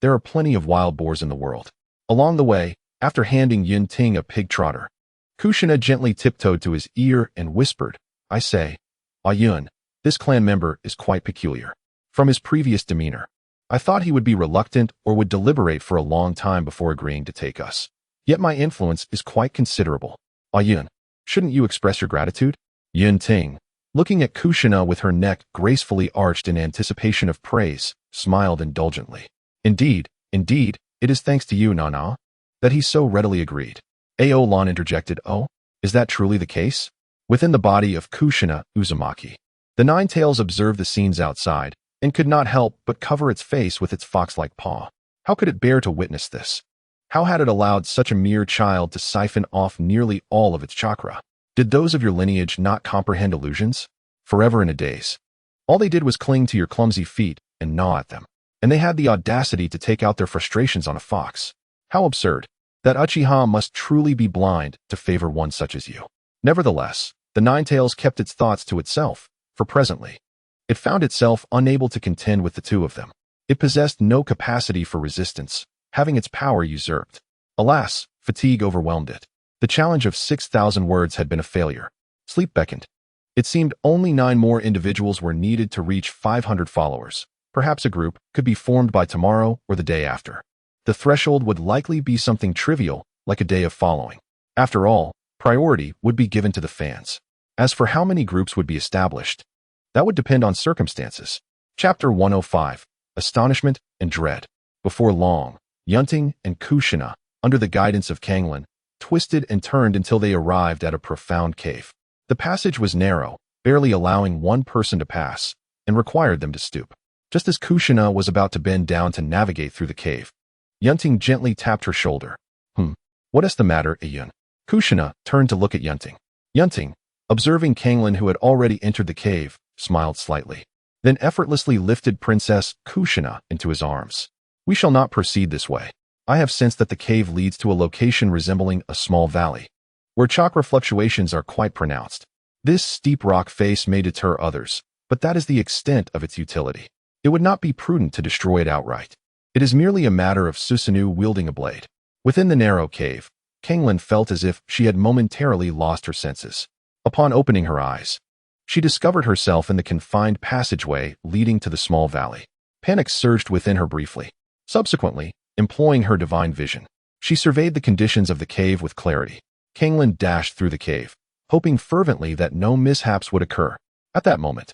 There are plenty of wild boars in the world. Along the way, after handing Yun Ting a pig trotter, Kushina gently tiptoed to his ear and whispered, I say, Ah Yun, this clan member is quite peculiar. From his previous demeanor, I thought he would be reluctant or would deliberate for a long time before agreeing to take us. Yet my influence is quite considerable. Ah Yun, shouldn't you express your gratitude? Yun Ting, looking at Kushina with her neck gracefully arched in anticipation of praise, smiled indulgently. Indeed, it is thanks to you, Nana, that he so readily agreed. Ao Lan interjected, oh, is that truly the case? Within the body of Kushina Uzumaki, the Nine-Tails observed the scenes outside, and could not help but cover its face with its fox-like paw. How could it bear to witness this? How had it allowed such a mere child to siphon off nearly all of its chakra? Did those of your lineage not comprehend illusions? Forever and a days. All they did was cling to your clumsy feet and gnaw at them. And they had the audacity to take out their frustrations on a fox. How absurd. That Uchiha must truly be blind to favor one such as you. Nevertheless, the Nine-Tails kept its thoughts to itself, for presently, it found itself unable to contend with the two of them. It possessed no capacity for resistance, having its power usurped. Alas, fatigue overwhelmed it. The challenge of 6,000 words had been a failure. Sleep beckoned. It seemed only 9 more individuals were needed to reach 500 followers. Perhaps a group could be formed by tomorrow or the day after. The threshold would likely be something trivial, like a day of following. After all, priority would be given to the fans. As for how many groups would be established, that would depend on circumstances. Chapter 105, Astonishment and Dread. Before long, Yun Ting and Kushina, under the guidance of Kanglin, twisted and turned until they arrived at a profound cave. The passage was narrow, barely allowing one person to pass, and required them to stoop. Just as Kushina was about to bend down to navigate through the cave, Yun Ting gently tapped her shoulder. What is the matter, Yun? Kushina turned to look at Yun Ting. Yun Ting, observing Kanglin who had already entered the cave, smiled slightly, then effortlessly lifted Princess Kushina into his arms. We shall not proceed this way. I have sensed that the cave leads to a location resembling a small valley, where chakra fluctuations are quite pronounced. This steep rock face may deter others, but that is the extent of its utility. It would not be prudent to destroy it outright. It is merely a matter of Susanoo wielding a blade. Within the narrow cave, Kanglin felt as if she had momentarily lost her senses. Upon opening her eyes, she discovered herself in the confined passageway leading to the small valley. Panic surged within her briefly. Subsequently, employing her divine vision, she surveyed the conditions of the cave with clarity. Kanglin dashed through the cave, hoping fervently that no mishaps would occur. At that moment,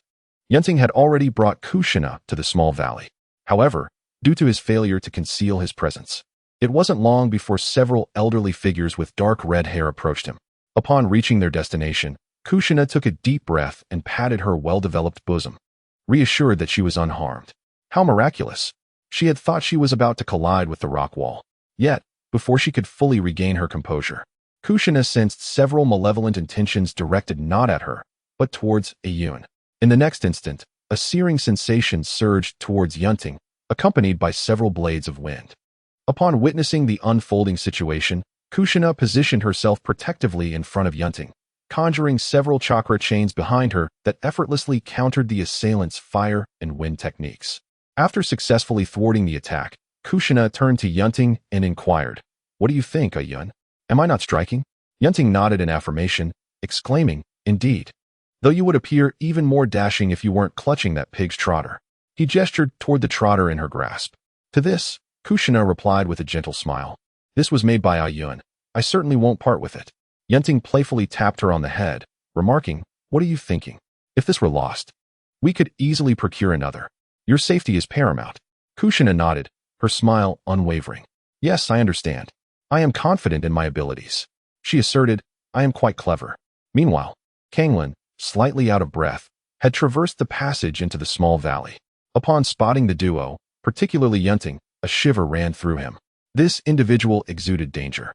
Yun Ting had already brought Kushina to the small valley. However, due to his failure to conceal his presence, it wasn't long before several elderly figures with dark red hair approached him. Upon reaching their destination, Kushina took a deep breath and patted her well-developed bosom, reassured that she was unharmed. How miraculous! She had thought she was about to collide with the rock wall. Yet, before she could fully regain her composure, Kushina sensed several malevolent intentions directed not at her, but towards Yun. In the next instant, a searing sensation surged towards Yun Ting, accompanied by several blades of wind. Upon witnessing the unfolding situation, Kushina positioned herself protectively in front of Yun Ting, conjuring several chakra chains behind her that effortlessly countered the assailant's fire and wind techniques. After successfully thwarting the attack, Kushina turned to Yun Ting and inquired, "What do you think, Yun? Am I not striking?" Yun Ting nodded in affirmation, exclaiming, "Indeed. though you would appear even more dashing if you weren't clutching that pig's trotter. He gestured toward the trotter in her grasp. To this, Kushina replied with a gentle smile. This was made by Yun. I certainly won't part with it. Yun Ting playfully tapped her on the head, remarking, what are you thinking? If this were lost, we could easily procure another. Your safety is paramount. Kushina nodded, her smile unwavering. Yes, I understand. I am confident in my abilities. She asserted, I am quite clever. Meanwhile, Kanglin, slightly out of breath, had traversed the passage into the small valley. Upon spotting the duo, particularly Yun Ting, a shiver ran through him. This individual exuded danger.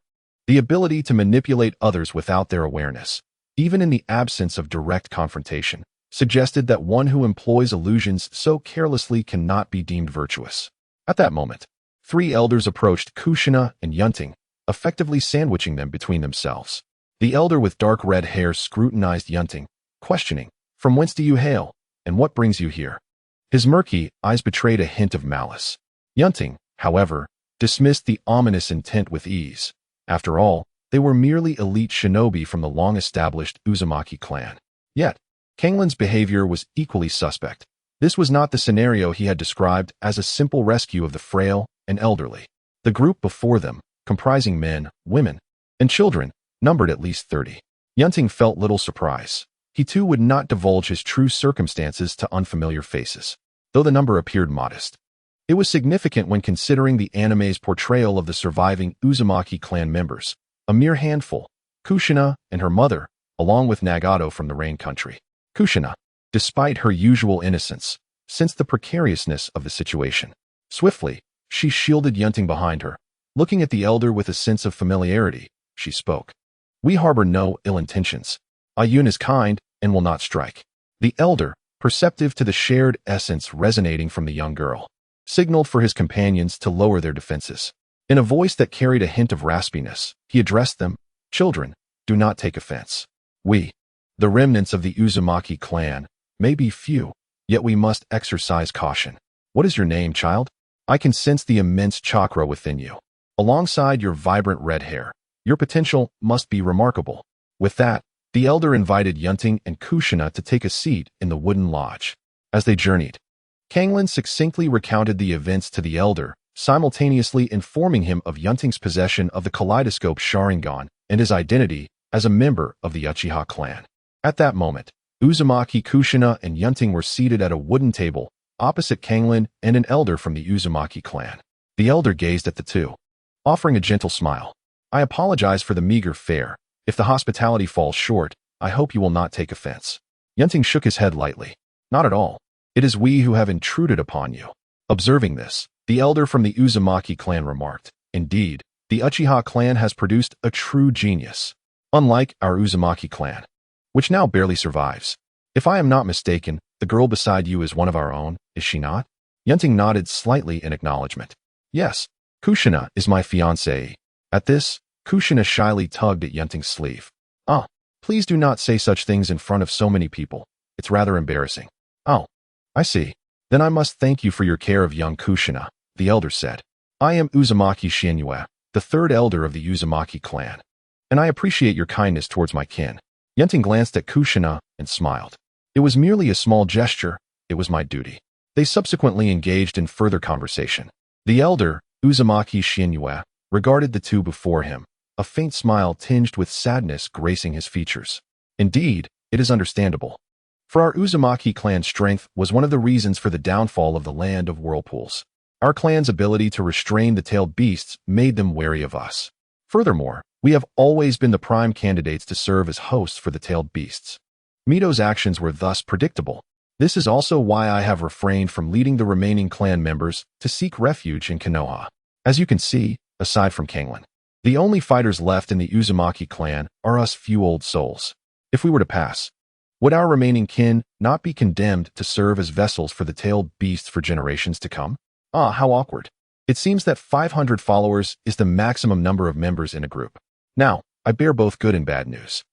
The ability to manipulate others without their awareness, even in the absence of direct confrontation, suggested that one who employs illusions so carelessly cannot be deemed virtuous. At that moment, three elders approached Kushina and Yun Ting, effectively sandwiching them between themselves. The elder with dark red hair scrutinized Yun Ting, questioning, from whence do you hail, and what brings you here? His murky eyes betrayed a hint of malice. Yun Ting, however, dismissed the ominous intent with ease. After all, they were merely elite shinobi from the long-established Uzumaki clan. Yet, Kanglin's behavior was equally suspect. This was not the scenario he had described as a simple rescue of the frail and elderly. The group before them, comprising men, women, and children, numbered at least 30. Yun Ting felt little surprise. He too would not divulge his true circumstances to unfamiliar faces, though the number appeared modest. It was significant when considering the anime's portrayal of the surviving Uzumaki clan members, a mere handful, Kushina and her mother, along with Nagato from the Rain Country. Kushina, despite her usual innocence, sensed the precariousness of the situation. Swiftly, she shielded Yun Ting behind her. Looking at the elder with a sense of familiarity, she spoke. We harbor no ill intentions. Yun is kind and will not strike. The elder, perceptive to the shared essence resonating from the young girl, signaled for his companions to lower their defenses. In a voice that carried a hint of raspiness, he addressed them, Children, do not take offense. We, the remnants of the Uzumaki clan, may be few, yet we must exercise caution. What is your name, child? I can sense the immense chakra within you. Alongside your vibrant red hair, your potential must be remarkable. With that, the elder invited Yun Ting and Kushina to take a seat in the wooden lodge. As they journeyed, Kanglin succinctly recounted the events to the elder, simultaneously informing him of Yun Ting's possession of the kaleidoscope Sharingan and his identity as a member of the Uchiha clan. At that moment, Uzumaki, Kushina, and Yun Ting were seated at a wooden table, opposite Kanglin and an elder from the Uzumaki clan. The elder gazed at the two, offering a gentle smile. I apologize for the meager fare. If the hospitality falls short, I hope you will not take offense. Yun Ting shook his head lightly. Not at all. It is we who have intruded upon you. Observing this, the elder from the Uzumaki clan remarked, Indeed, the Uchiha clan has produced a true genius, unlike our Uzumaki clan, which now barely survives. If I am not mistaken, the girl beside you is one of our own, is she not? Yun Ting nodded slightly in acknowledgement. Yes, Kushina is my fiancée. At this, Kushina shyly tugged at Yun Ting's sleeve. Please do not say such things in front of so many people. It's rather embarrassing. Oh, I see. Then I must thank you for your care of young Kushina, the elder said. I am Uzumaki Shinue, the third elder of the Uzumaki clan, and I appreciate your kindness towards my kin. Yun Ting glanced at Kushina and smiled. It was merely a small gesture. It was my duty. They subsequently engaged in further conversation. The elder, Uzumaki Shinue, regarded the two before him, a faint smile tinged with sadness gracing his features. Indeed, it is understandable. For our Uzumaki clan's strength was one of the reasons for the downfall of the Land of Whirlpools. Our clan's ability to restrain the tailed beasts made them wary of us. Furthermore, we have always been the prime candidates to serve as hosts for the tailed beasts. Mito's actions were thus predictable. This is also why I have refrained from leading the remaining clan members to seek refuge in Konoha. As you can see, aside from Kanglin, the only fighters left in the Uzumaki clan are us few old souls. If we were to pass, would our remaining kin not be condemned to serve as vessels for the tailed beasts for generations to come? How awkward. It seems that 500 followers is the maximum number of members in a group. Now, I bear both good and bad news.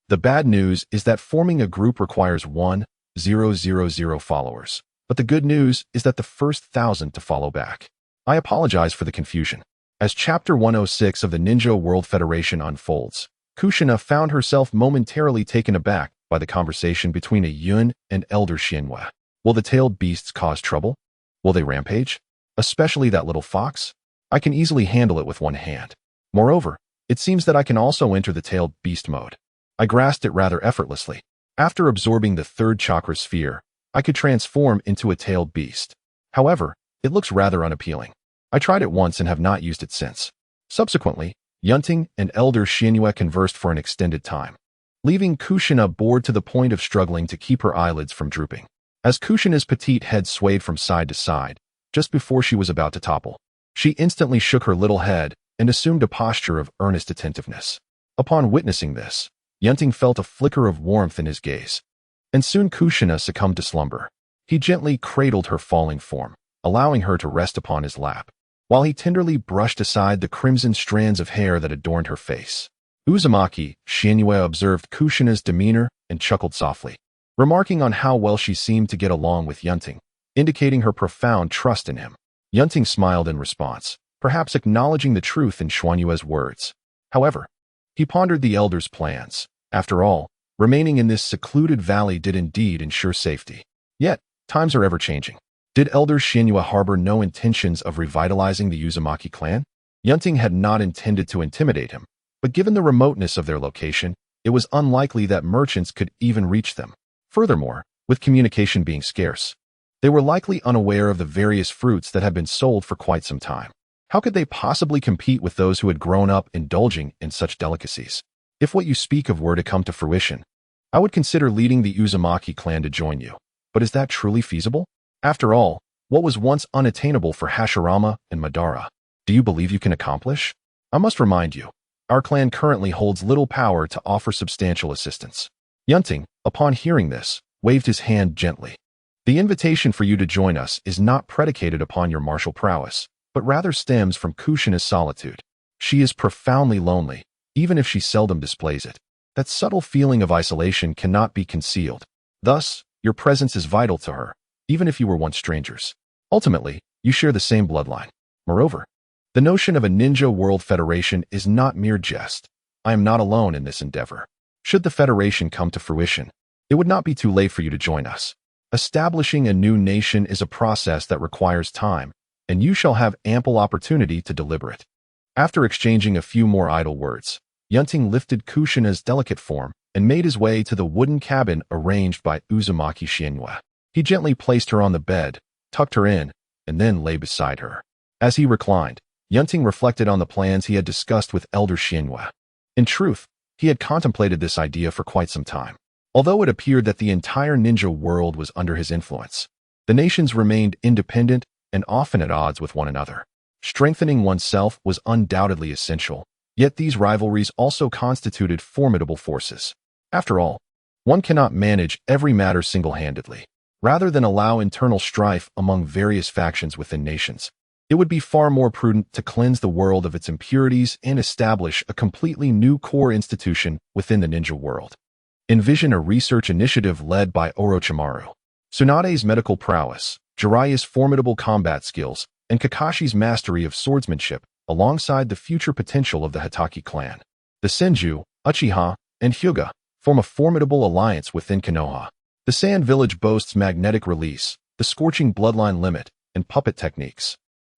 The bad news is that forming a group requires 1,000 followers, but the good news is that the first 1,000 to follow back. I apologize for the confusion. As Chapter 106 of the Ninja World Federation unfolds, Kushina found herself momentarily taken aback by the conversation between a Yun and elder Xianhua. Will the tailed beasts cause trouble? Will they rampage? Especially that little fox? I can easily handle it with one hand. Moreover, it seems that I can also enter the tailed beast mode. I grasped it rather effortlessly. After absorbing the third chakra sphere, I could transform into a tailed beast. However, it looks rather unappealing. I tried it once and have not used it since. Subsequently, Yun Ting and elder Xianhua conversed for an extended time, leaving Kushina bored to the point of struggling to keep her eyelids from drooping. As Kushina's petite head swayed from side to side, just before she was about to topple, she instantly shook her little head and assumed a posture of earnest attentiveness. Upon witnessing this, Yun Ting felt a flicker of warmth in his gaze, and soon Kushina succumbed to slumber. He gently cradled her falling form, allowing her to rest upon his lap, while he tenderly brushed aside the crimson strands of hair that adorned her face. Uzumaki, Xianhua observed Kushina's demeanor and chuckled softly, remarking on how well she seemed to get along with Yun Ting, indicating her profound trust in him. Yun Ting smiled in response, perhaps acknowledging the truth in Xianhua's words. However, he pondered the elder's plans. After all, remaining in this secluded valley did indeed ensure safety. Yet, times are ever-changing. Did elder Xianhua harbor no intentions of revitalizing the Uzumaki clan? Yun Ting had not intended to intimidate him, but given the remoteness of their location, it was unlikely that merchants could even reach them. Furthermore, with communication being scarce, they were likely unaware of the various fruits that had been sold for quite some time. How could they possibly compete with those who had grown up indulging in such delicacies? If what you speak of were to come to fruition, I would consider leading the Uzumaki clan to join you. But is that truly feasible? After all, what was once unattainable for Hashirama and Madara, do you believe you can accomplish? I must remind you, our clan currently holds little power to offer substantial assistance. Yun Ting, upon hearing this, waved his hand gently. The invitation for you to join us is not predicated upon your martial prowess, but rather stems from Kushina's solitude. She is profoundly lonely, even if she seldom displays it. That subtle feeling of isolation cannot be concealed. Thus, your presence is vital to her, even if you were once strangers. Ultimately, you share the same bloodline. Moreover, the notion of a ninja world federation is not mere jest. I am not alone in this endeavor. Should the federation come to fruition, it would not be too late for you to join us. Establishing a new nation is a process that requires time, and you shall have ample opportunity to deliberate. After exchanging a few more idle words, Yun Ting lifted Kushina's delicate form and made his way to the wooden cabin arranged by Uzumaki Xianhua. He gently placed her on the bed, tucked her in, and then lay beside her. As he reclined, Yun Ting reflected on the plans he had discussed with elder Xianhua. In truth, he had contemplated this idea for quite some time. Although it appeared that the entire ninja world was under his influence, the nations remained independent and often at odds with one another. Strengthening oneself was undoubtedly essential, yet these rivalries also constituted formidable forces. After all, one cannot manage every matter single-handedly. Rather than allow internal strife among various factions within nations, it would be far more prudent to cleanse the world of its impurities and establish a completely new core institution within the ninja world. Envision a research initiative led by Orochimaru, Tsunade's medical prowess, Jiraiya's formidable combat skills, and Kakashi's mastery of swordsmanship, alongside the future potential of the Hitaki clan. The Senju, Uchiha, and Hyuga form a formidable alliance within Konoha. The Sand Village boasts magnetic release, the scorching bloodline limit, and puppet techniques.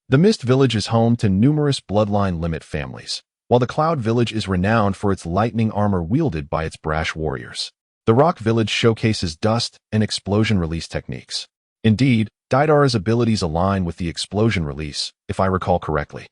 The Mist Village is home to numerous bloodline limit families, while the Cloud Village is renowned for its lightning armor wielded by its brash warriors. The Rock Village showcases dust and explosion release techniques. Indeed, Daidara's abilities align with the explosion release, if I recall correctly.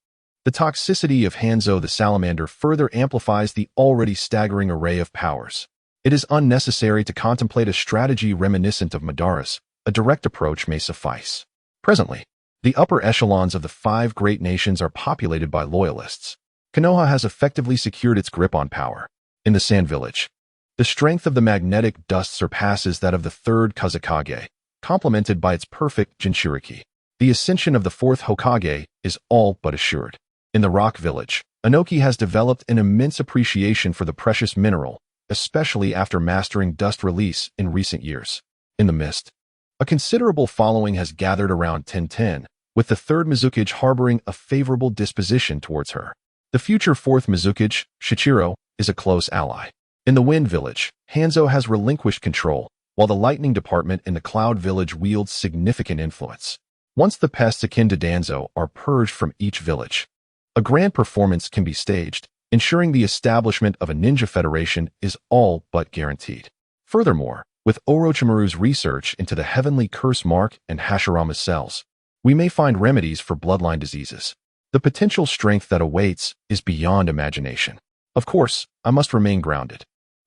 The toxicity of Hanzo the Salamander further amplifies the already staggering array of powers. It is unnecessary to contemplate a strategy reminiscent of Madara's. A direct approach may suffice. Presently, the upper echelons of the 5 great nations are populated by loyalists. Konoha has effectively secured its grip on power. In the Sand Village, the strength of the magnetic dust surpasses that of the 3rd Kazekage, complemented by its perfect Jinchuriki. The ascension of the 4th Hokage is all but assured. In the Rock Village, Inoki has developed an immense appreciation for the precious mineral, especially after mastering dust release in recent years. In the Mist, a considerable following has gathered around Tenten, with the 3rd Mizukage harboring a favorable disposition towards her. The future 4th Mizukage, Shichiro, is a close ally. In the Wind Village, Hanzo has relinquished control, while the Lightning Department in the Cloud Village wields significant influence. Once the pests akin to Danzo are purged from each village, a grand performance can be staged, ensuring the establishment of a ninja federation is all but guaranteed. Furthermore, with Orochimaru's research into the Heavenly Curse Mark and Hashirama's cells, we may find remedies for bloodline diseases. The potential strength that awaits is beyond imagination. Of course, I must remain grounded.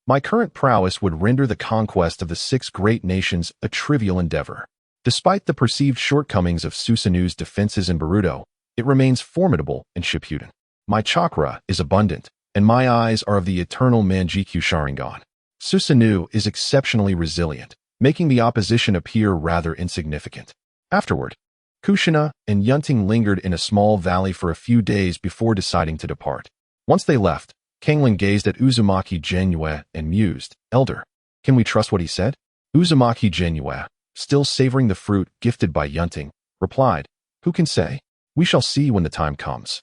My current prowess would render the conquest of the 6 great nations a trivial endeavor. Despite the perceived shortcomings of Susanu's defenses in Boruto, it remains formidable in Shippuden. My chakra is abundant, and my eyes are of the eternal Manjikyu Sharingan. Susanoo is exceptionally resilient, making the opposition appear rather insignificant. Afterward, Kushina and Yun Ting lingered in a small valley for a few days before deciding to depart. Once they left, Kanglin gazed at Uzumaki Genue and mused, "Elder, can we trust what he said?" Uzumaki Genue, still savoring the fruit gifted by Yun Ting, replied, "Who can say? We shall see when the time comes."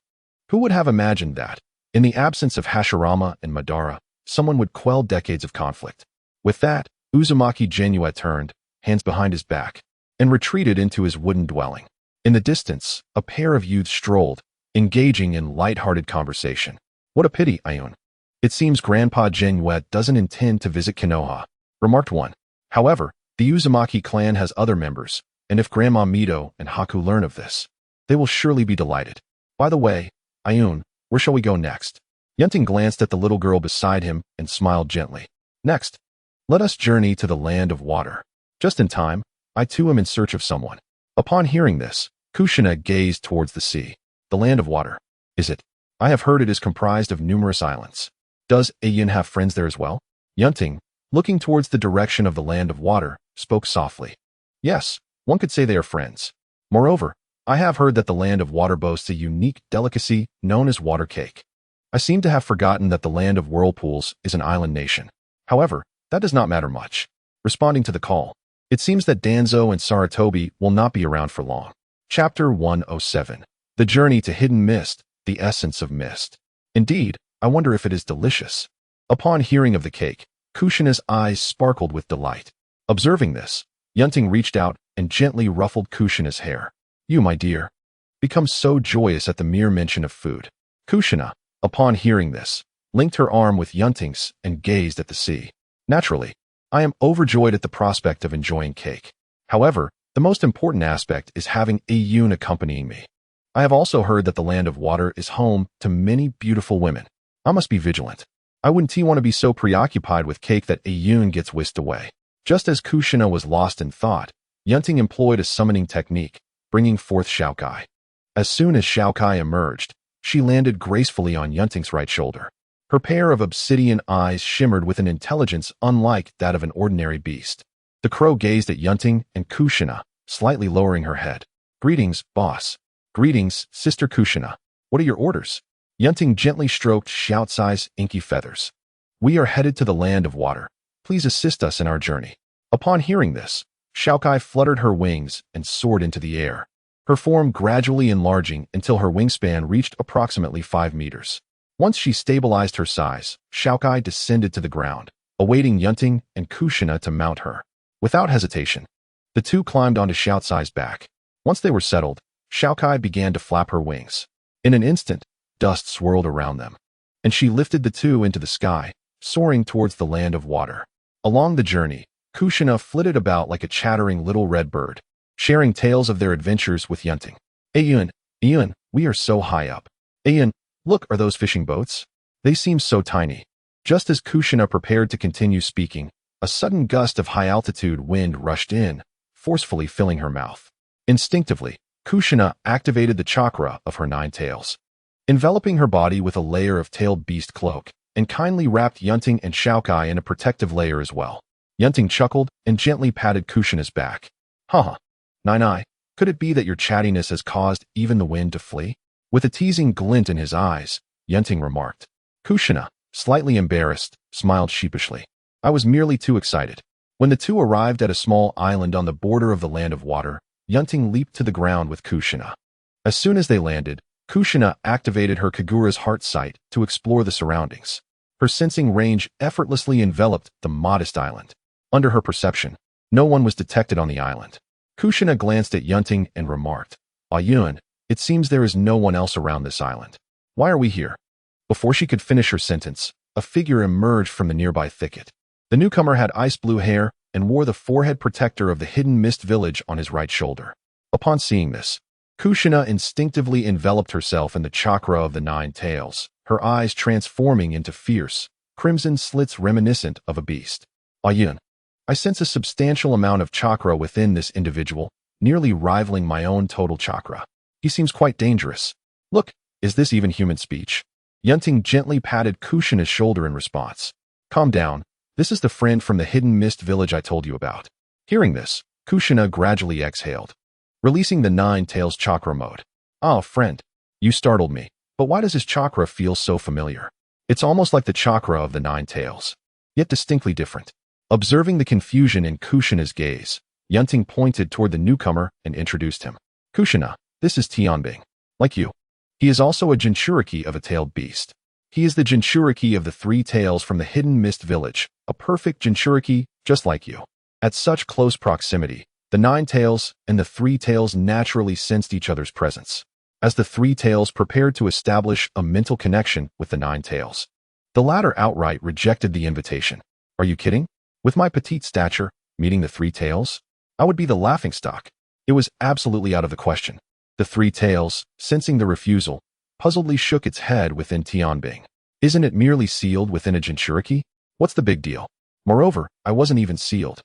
Who would have imagined that, in the absence of Hashirama and Madara, someone would quell decades of conflict? With that, Uzumaki Genue turned, hands behind his back, and retreated into his wooden dwelling. In the distance, a pair of youths strolled, engaging in light-hearted conversation. "What a pity, Ayun. It seems Grandpa Genue doesn't intend to visit Konoha," remarked one. However, the Uzumaki clan has other members, and if Grandma Mito and Haku learn of this, they will surely be delighted. By the way, Ayun, where shall we go next? Yun Ting glanced at the little girl beside him and smiled gently. "Next, let us journey to the land of water." Just in time, I too am in search of someone. Upon hearing this, Kushina gazed towards the sea. The land of water. Is it? I have heard it is comprised of numerous islands. Does Ayun have friends there as well? Yun Ting, looking towards the direction of the land of water, spoke softly. Yes, one could say they are friends. Moreover, I have heard that the land of water boasts a unique delicacy known as water cake. I seem to have forgotten that the land of whirlpools is an island nation. However, that does not matter much. Responding to the call, it seems that Danzo and Sarutobi will not be around for long. Chapter 107. The Journey to Hidden Mist, the Essence of Mist. Indeed, I wonder if it is delicious. Upon hearing of the cake, Kushina's eyes sparkled with delight. Observing this, Yun Ting reached out and gently ruffled Kushina's hair. "You, my dear, become so joyous at the mere mention of food." Kushina, upon hearing this, linked her arm with Yun Ting's and gazed at the sea. Naturally, I am overjoyed at the prospect of enjoying cake. However, the most important aspect is having Ayun accompanying me. I have also heard that the land of water is home to many beautiful women. I must be vigilant. I wouldn't want to be so preoccupied with cake that Ayun gets whisked away. Just as Kushina was lost in thought, Yun Ting employed a summoning technique, bringing forth Xiaokai. As soon as Xiaokai emerged, she landed gracefully on Yun Ting's right shoulder. Her pair of obsidian eyes shimmered with an intelligence unlike that of an ordinary beast. The crow gazed at Yun Ting and Kushina, slightly lowering her head. "Greetings, boss." "Greetings, Sister Kushina. What are your orders?" Yun Ting gently stroked Xiaocai's inky feathers. "We are headed to the land of water. Please assist us in our journey." Upon hearing this, Xiaokai fluttered her wings and soared into the air, her form gradually enlarging until her wingspan reached approximately 5 meters. Once she stabilized her size, Xiaokai descended to the ground, awaiting Yun Ting and Kushina to mount her. Without hesitation, the two climbed onto Xiaocai's back. Once they were settled, Xiaokai began to flap her wings. In an instant, dust swirled around them, and she lifted the two into the sky, soaring towards the land of water. Along the journey, Kushina flitted about like a chattering little red bird, sharing tales of their adventures with Yun Ting. Ayun, we are so high up. Ayun, look, are those fishing boats? They seem so tiny." Just as Kushina prepared to continue speaking, a sudden gust of high-altitude wind rushed in, forcefully filling her mouth. Instinctively, Kushina activated the chakra of her 9 tails, enveloping her body with a layer of tailed beast cloak, and kindly wrapped Yun Ting and Xiaokai in a protective layer as well. Yun Ting chuckled and gently patted Kushina's back. "Haha, Nai, could it be that your chattiness has caused even the wind to flee?" With a teasing glint in his eyes, Yun Ting remarked. Kushina, slightly embarrassed, smiled sheepishly. "I was merely too excited." When the two arrived at a small island on the border of the land of water, Yun Ting leaped to the ground with Kushina. As soon as they landed, Kushina activated her Kagura's heart sight to explore the surroundings. Her sensing range effortlessly enveloped the modest island. Under her perception, no one was detected on the island. Kushina glanced at Yun Ting and remarked, Yun, it seems there is no one else around this island. Why are we here? Before she could finish her sentence, a figure emerged from the nearby thicket. The newcomer had ice blue hair and wore the forehead protector of the hidden mist village on his right shoulder. Upon seeing this, Kushina instinctively enveloped herself in the chakra of the nine tails, her eyes transforming into fierce, crimson slits reminiscent of a beast. Yun, I sense a substantial amount of chakra within this individual, nearly rivaling my own total chakra. He seems quite dangerous. Look, is this even human speech? Yun Ting gently patted Kushina's shoulder in response. Calm down. This is the friend from the hidden mist village I told you about. Hearing this, Kushina gradually exhaled, releasing the nine tails chakra mode. Ah, friend, you startled me. But why does his chakra feel so familiar? It's almost like the chakra of the nine tails, yet distinctly different. Observing the confusion in Kushina's gaze, Yun Ting pointed toward the newcomer and introduced him. Kushina, this is Tianbing. Like you. He is also a Jinchuriki of a tailed beast. He is the Jinchuriki of the three tails from the hidden mist village, a perfect Jinchuriki just like you. At such close proximity, the nine tails and the three tails naturally sensed each other's presence, as the three tails prepared to establish a mental connection with the nine tails. The latter outright rejected the invitation. Are you kidding? With my petite stature, meeting the three tails? I would be the laughingstock. It was absolutely out of the question. The three tails, sensing the refusal, puzzledly shook its head within Tianbing. Isn't it merely sealed within a Jinchuriki? What's the big deal? Moreover, I wasn't even sealed.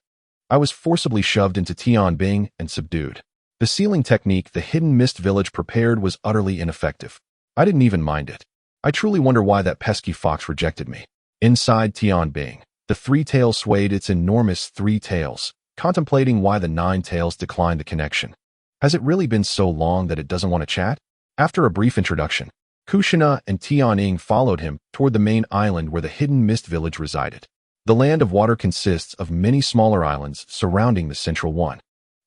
I was forcibly shoved into Tianbing and subdued. The sealing technique the hidden mist village prepared was utterly ineffective. I didn't even mind it. I truly wonder why that pesky fox rejected me. Inside Tianbing, the three tails swayed its enormous three tails, contemplating why the nine tails declined the connection. Has it really been so long that it doesn't want to chat? After a brief introduction, Kushina and Tianbing followed him toward the main island where the hidden mist village resided. The land of water consists of many smaller islands surrounding the central one.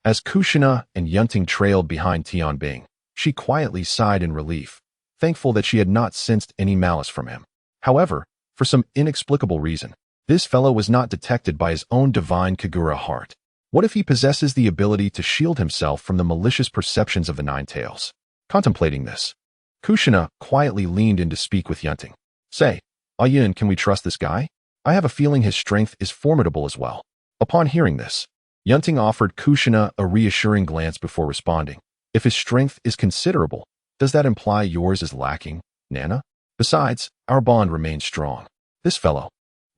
As Kushina and Yun Ting trailed behind Tianbing, she quietly sighed in relief, thankful that she had not sensed any malice from him. However, for some inexplicable reason, this fellow was not detected by his own divine Kagura heart. What if he possesses the ability to shield himself from the malicious perceptions of the nine tails? Contemplating this, Kushina quietly leaned in to speak with Yun Ting. Say, Yun, can we trust this guy? I have a feeling his strength is formidable as well. Upon hearing this, Yun Ting offered Kushina a reassuring glance before responding. If his strength is considerable, does that imply yours is lacking, Nana? Besides, our bond remains strong. This fellow,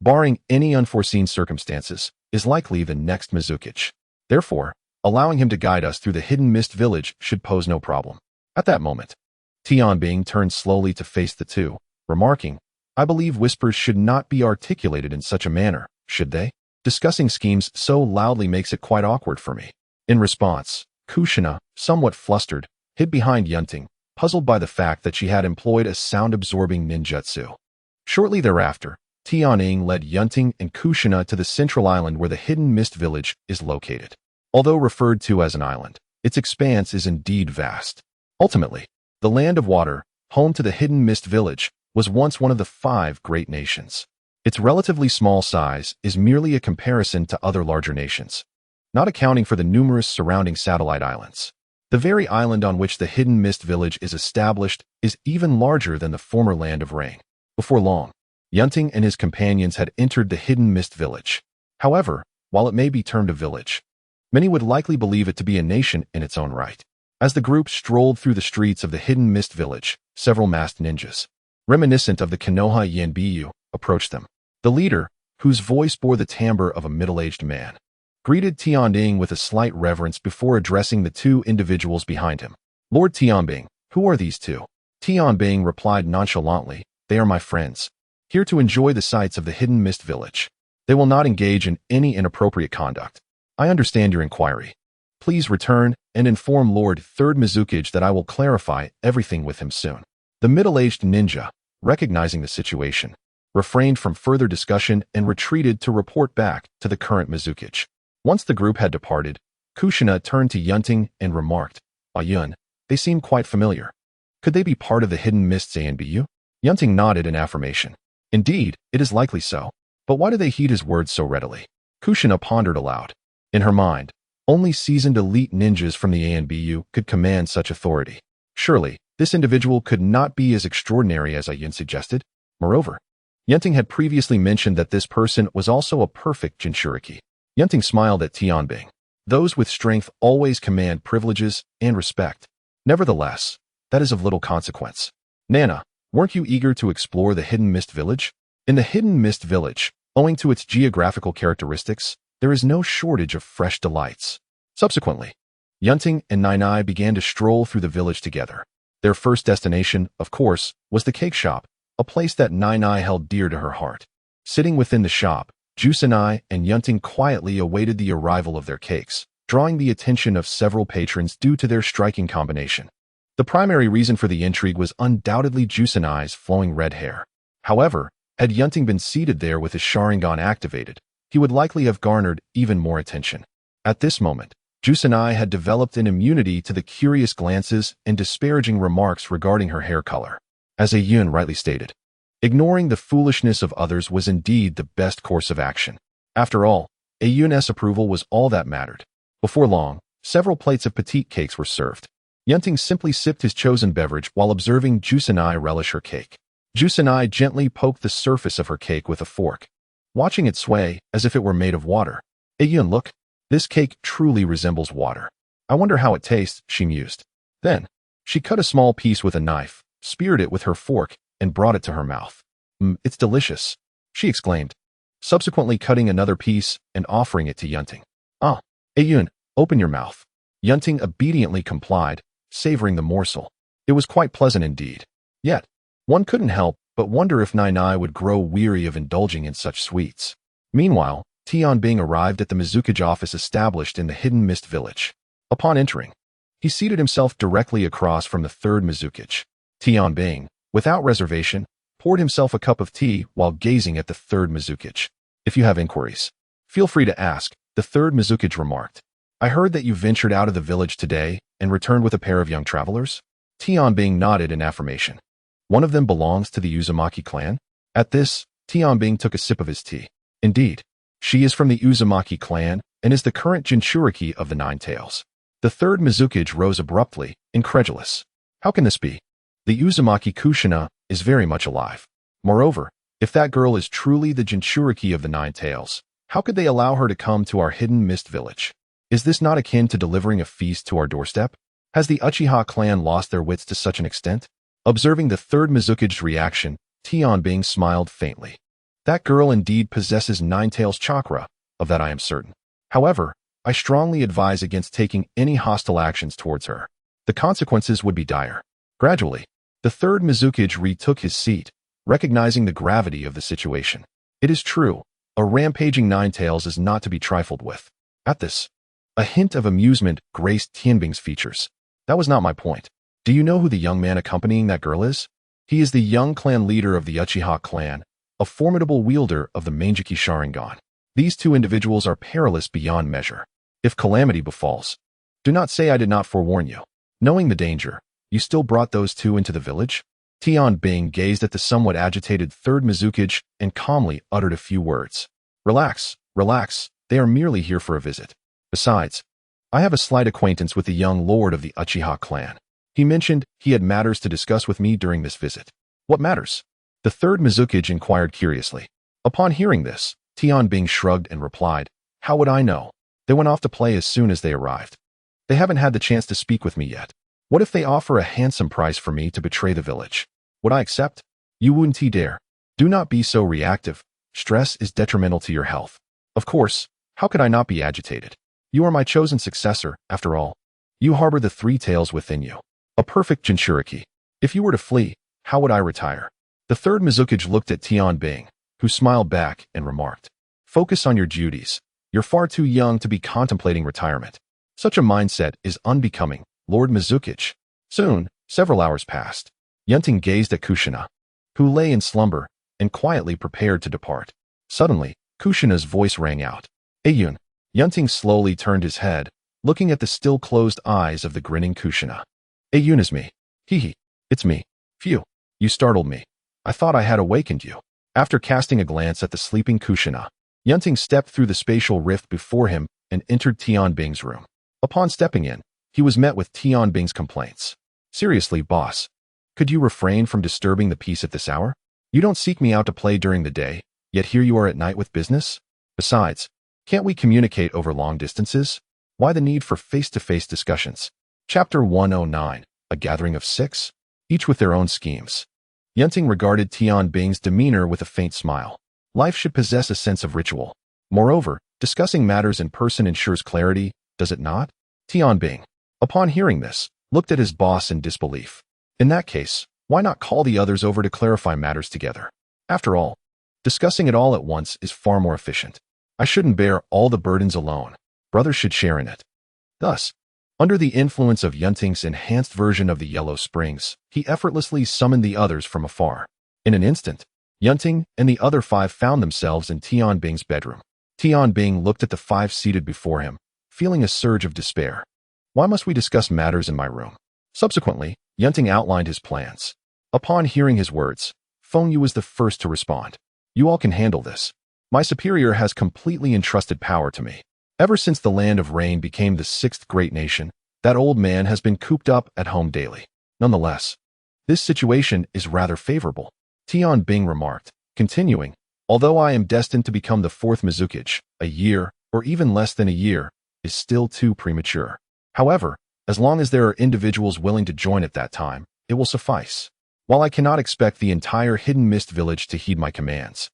barring any unforeseen circumstances, is likely the next Mizukichi. Therefore, allowing him to guide us through the hidden mist village should pose no problem. At that moment, Tianbing turned slowly to face the two, remarking, I believe whispers should not be articulated in such a manner, should they? Discussing schemes so loudly makes it quite awkward for me. In response, Kushina, somewhat flustered, hid behind Yun Ting, puzzled by the fact that she had employed a sound-absorbing ninjutsu. Shortly thereafter, Tianbing led Yun Ting and Kushina to the central island where the hidden mist village is located. Although referred to as an island, its expanse is indeed vast. Ultimately, the land of water, home to the hidden mist village, was once one of the 5 great nations. Its relatively small size is merely a comparison to other larger nations, not accounting for the numerous surrounding satellite islands. The very island on which the hidden mist village is established is even larger than the former land of rain. Before long, Yun Ting and his companions had entered the hidden mist village. However, while it may be termed a village, many would likely believe it to be a nation in its own right. As the group strolled through the streets of the hidden mist village, several masked ninjas, reminiscent of the Konoha Yanbiyu, approached them. The leader, whose voice bore the timbre of a middle-aged man, greeted Tianbing with a slight reverence before addressing the 2 individuals behind him. Lord Tianbing, who are these 2? Tianbing replied nonchalantly, they are my friends, here to enjoy the sights of the hidden mist village. They will not engage in any inappropriate conduct. I understand your inquiry. Please return and inform Lord 3rd Mizukichi that I will clarify everything with him soon. The middle-aged ninja, recognizing the situation, refrained from further discussion and retreated to report back to the current Mizukichi. Once the group had departed, Kushina turned to Yun Ting and remarked, Yun, they seem quite familiar. Could they be part of the hidden mists ANBU? Yun Ting nodded in affirmation. Indeed, it is likely so. But why do they heed his words so readily? Kushina pondered aloud. In her mind, only seasoned elite ninjas from the ANBU could command such authority. Surely, this individual could not be as extraordinary as Yun suggested. Moreover, Yun Ting had previously mentioned that this person was also a perfect Jinchuriki. Yun Ting smiled at Tianbing. Those with strength always command privileges and respect. Nevertheless, that is of little consequence. Nana, weren't you eager to explore the Hidden Mist Village? In the Hidden Mist Village, owing to its geographical characteristics, there is no shortage of fresh delights. Subsequently, Yun Ting and Nai began to stroll through the village together. Their first destination, of course, was the cake shop, a place that Nai held dear to her heart. Sitting within the shop, Jusanai and Yun Ting quietly awaited the arrival of their cakes, drawing the attention of several patrons due to their striking combination. The primary reason for the intrigue was undoubtedly Jusanai's flowing red hair. However, had Yun Ting been seated there with his Sharingan activated, he would likely have garnered even more attention. At this moment, Jusanai had developed an immunity to the curious glances and disparaging remarks regarding her hair color. As Yun rightly stated, ignoring the foolishness of others was indeed the best course of action. After all, Yun's approval was all that mattered. Before long, several plates of petite cakes were served. Yun Ting simply sipped his chosen beverage while observing Jusanai relish her cake. Jusanai gently poked the surface of her cake with a fork, watching it sway as if it were made of water. Yun, look, this cake truly resembles water. I wonder how it tastes, she mused. Then, she cut a small piece with a knife, speared it with her fork, and brought it to her mouth. It's delicious, she exclaimed, subsequently cutting another piece and offering it to Yun Ting. Yun, open your mouth. Yun Ting obediently complied, savoring the morsel. It was quite pleasant indeed. Yet, one couldn't help but wonder if Nai would grow weary of indulging in such sweets. Meanwhile, Tianbing arrived at the Mizukage office established in the Hidden Mist Village. Upon entering, he seated himself directly across from the third Mizukage. Tianbing, without reservation, poured himself a cup of tea while gazing at the third Mizukage. If you have inquiries, feel free to ask, the third Mizukage remarked. I heard that you ventured out of the village today and returned with a pair of young travelers? Tianbing nodded in affirmation. One of them belongs to the Uzumaki clan? At this, Tianbing took a sip of his tea. Indeed, she is from the Uzumaki clan and is the current Jinchuriki of the Nine Tails. The third Mizukage rose abruptly, incredulous. How can this be? The Uzumaki Kushina is very much alive. Moreover, if that girl is truly the Jinchuriki of the Nine Tails, how could they allow her to come to our Hidden Mist Village? Is this not akin to delivering a feast to our doorstep? Has the Uchiha clan lost their wits to such an extent? Observing the third Mizukage's reaction, Tianbing smiled faintly. That girl indeed possesses Nine Tails chakra, of that I am certain. However, I strongly advise against taking any hostile actions towards her. The consequences would be dire. Gradually, the third Mizukage retook his seat, recognizing the gravity of the situation. It is true, a rampaging Nine Tails is not to be trifled with. At this, a hint of amusement graced Tianbing's features. That was not my point. Do you know who the young man accompanying that girl is? He is the young clan leader of the Uchiha clan, a formidable wielder of the Mangeki Sharingan. These two individuals are perilous beyond measure. If calamity befalls, do not say I did not forewarn you. Knowing the danger, you still brought those two into the village? Tianbing gazed at the somewhat agitated third Mizukage and calmly uttered a few words. Relax, relax, they are merely here for a visit. Besides, I have a slight acquaintance with the young lord of the Uchiha clan. He mentioned he had matters to discuss with me during this visit. What matters? The third Mizukage inquired curiously. Upon hearing this, Tianbing shrugged and replied, How would I know? They went off to play as soon as they arrived. They haven't had the chance to speak with me yet. What if they offer a handsome price for me to betray the village? Would I accept? You wouldn't dare. Do not be so reactive. Stress is detrimental to your health. Of course, how could I not be agitated? You are my chosen successor, after all. You harbor the three tails within you. A perfect Jinchuriki. If you were to flee, how would I retire? The third Mizukage looked at Tianbing, who smiled back and remarked, Focus on your duties. You're far too young to be contemplating retirement. Such a mindset is unbecoming, Lord Mizukage. Soon, several hours passed. Yun Ting gazed at Kushina, who lay in slumber, and quietly prepared to depart. Suddenly, Kushina's voice rang out. Yun. Yun Ting slowly turned his head, looking at the still closed eyes of the grinning Kushina. Yun is me. Hee hee. It's me. Phew. You startled me. I thought I had awakened you. After casting a glance at the sleeping Kushina, Yun Ting stepped through the spatial rift before him and entered Tianbing's room. Upon stepping in, he was met with Tianbing's complaints. "Seriously, boss, could you refrain from disturbing the peace at this hour? You don't seek me out to play during the day, yet here you are at night with business? Besides, can't we communicate over long distances? Why the need for face-to-face discussions?" Chapter 109, A Gathering of Six, each with their own schemes. Yun Ting regarded Tianbing's demeanor with a faint smile. Life should possess a sense of ritual. Moreover, discussing matters in person ensures clarity, does it not? Tianbing, upon hearing this, looked at his boss in disbelief. In that case, why not call the others over to clarify matters together? After all, discussing it all at once is far more efficient. I shouldn't bear all the burdens alone. Brothers should share in it. Thus, under the influence of Yun Ting's enhanced version of the Yellow Springs, he effortlessly summoned the others from afar. In an instant, Yun Ting and the other 5 found themselves in Tianbing's bedroom. Tianbing looked at the 5 seated before him, feeling a surge of despair. "Why must we discuss matters in my room?" Subsequently, Yun Ting outlined his plans. Upon hearing his words, Feng Yu was the first to respond. "You all can handle this. My superior has completely entrusted power to me. Ever since the Land of Rain became the 6th great nation, that old man has been cooped up at home daily. Nonetheless, this situation is rather favorable," Tianbing remarked, continuing, "Although I am destined to become the 4th Mizukage, a year, or even less than a year, is still too premature. However, as long as there are individuals willing to join at that time, it will suffice. While I cannot expect the entire Hidden Mist village to heed my commands,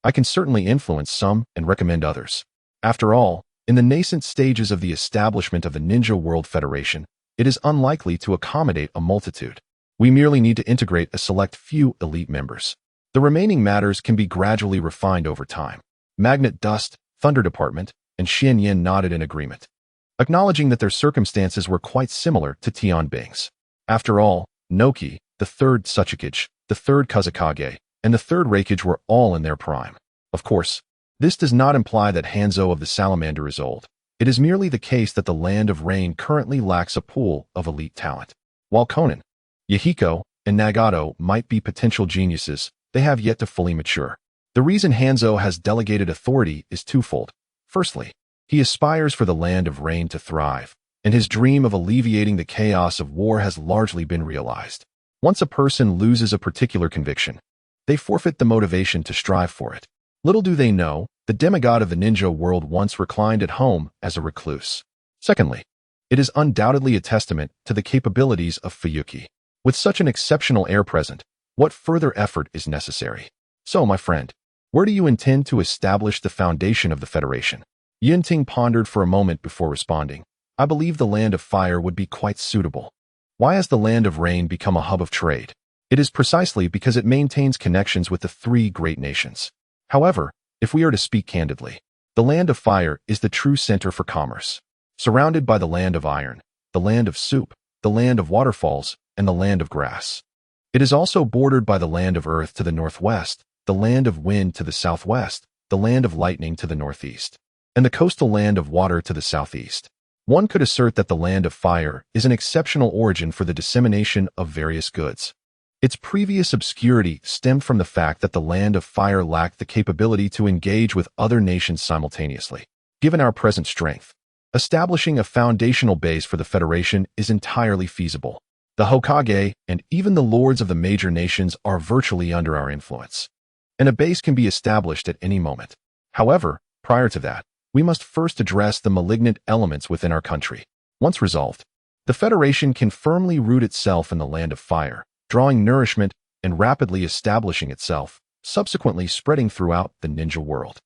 I can certainly influence some and recommend others. After all, in the nascent stages of the establishment of the Ninja World Federation, it is unlikely to accommodate a multitude. We merely need to integrate a select few elite members. The remaining matters can be gradually refined over time." Magnet Dust, Thunder Department, and Xian Yin nodded in agreement, acknowledging that their circumstances were quite similar to Tianbing's. After all, Noki, the 3rd Tsuchikage, the 3rd Kazakage, and the 3rd Reikage were all in their prime. Of course, this does not imply that Hanzo of the Salamander is old. It is merely the case that the Land of Rain currently lacks a pool of elite talent. While Konan, Yahiko, and Nagato might be potential geniuses, they have yet to fully mature. The reason Hanzo has delegated authority is twofold. Firstly, he aspires for the Land of Rain to thrive, and his dream of alleviating the chaos of war has largely been realized. Once a person loses a particular conviction, they forfeit the motivation to strive for it. Little do they know, the demigod of the ninja world once reclined at home as a recluse. Secondly, it is undoubtedly a testament to the capabilities of Fuyuki. With such an exceptional heir present, what further effort is necessary? So, my friend, where do you intend to establish the foundation of the Federation? Yun Ting pondered for a moment before responding. "I believe the Land of Fire would be quite suitable." Why has the Land of Rain become a hub of trade? It is precisely because it maintains connections with the 3 great nations. However, if we are to speak candidly, the Land of Fire is the true center for commerce. Surrounded by the Land of Iron, the Land of Soup, the Land of Waterfalls, and the Land of Grass. It is also bordered by the Land of Earth to the northwest, the Land of Wind to the southwest, the Land of Lightning to the northeast, and the coastal Land of Water to the southeast. One could assert that the Land of Fire is an exceptional origin for the dissemination of various goods. Its previous obscurity stemmed from the fact that the Land of Fire lacked the capability to engage with other nations simultaneously. Given our present strength, establishing a foundational base for the Federation is entirely feasible. The Hokage and even the lords of the major nations are virtually under our influence, and a base can be established at any moment. However, prior to that, we must first address the malignant elements within our country. Once resolved, the Federation can firmly root itself in the Land of Fire, drawing nourishment and rapidly establishing itself, subsequently spreading throughout the ninja world.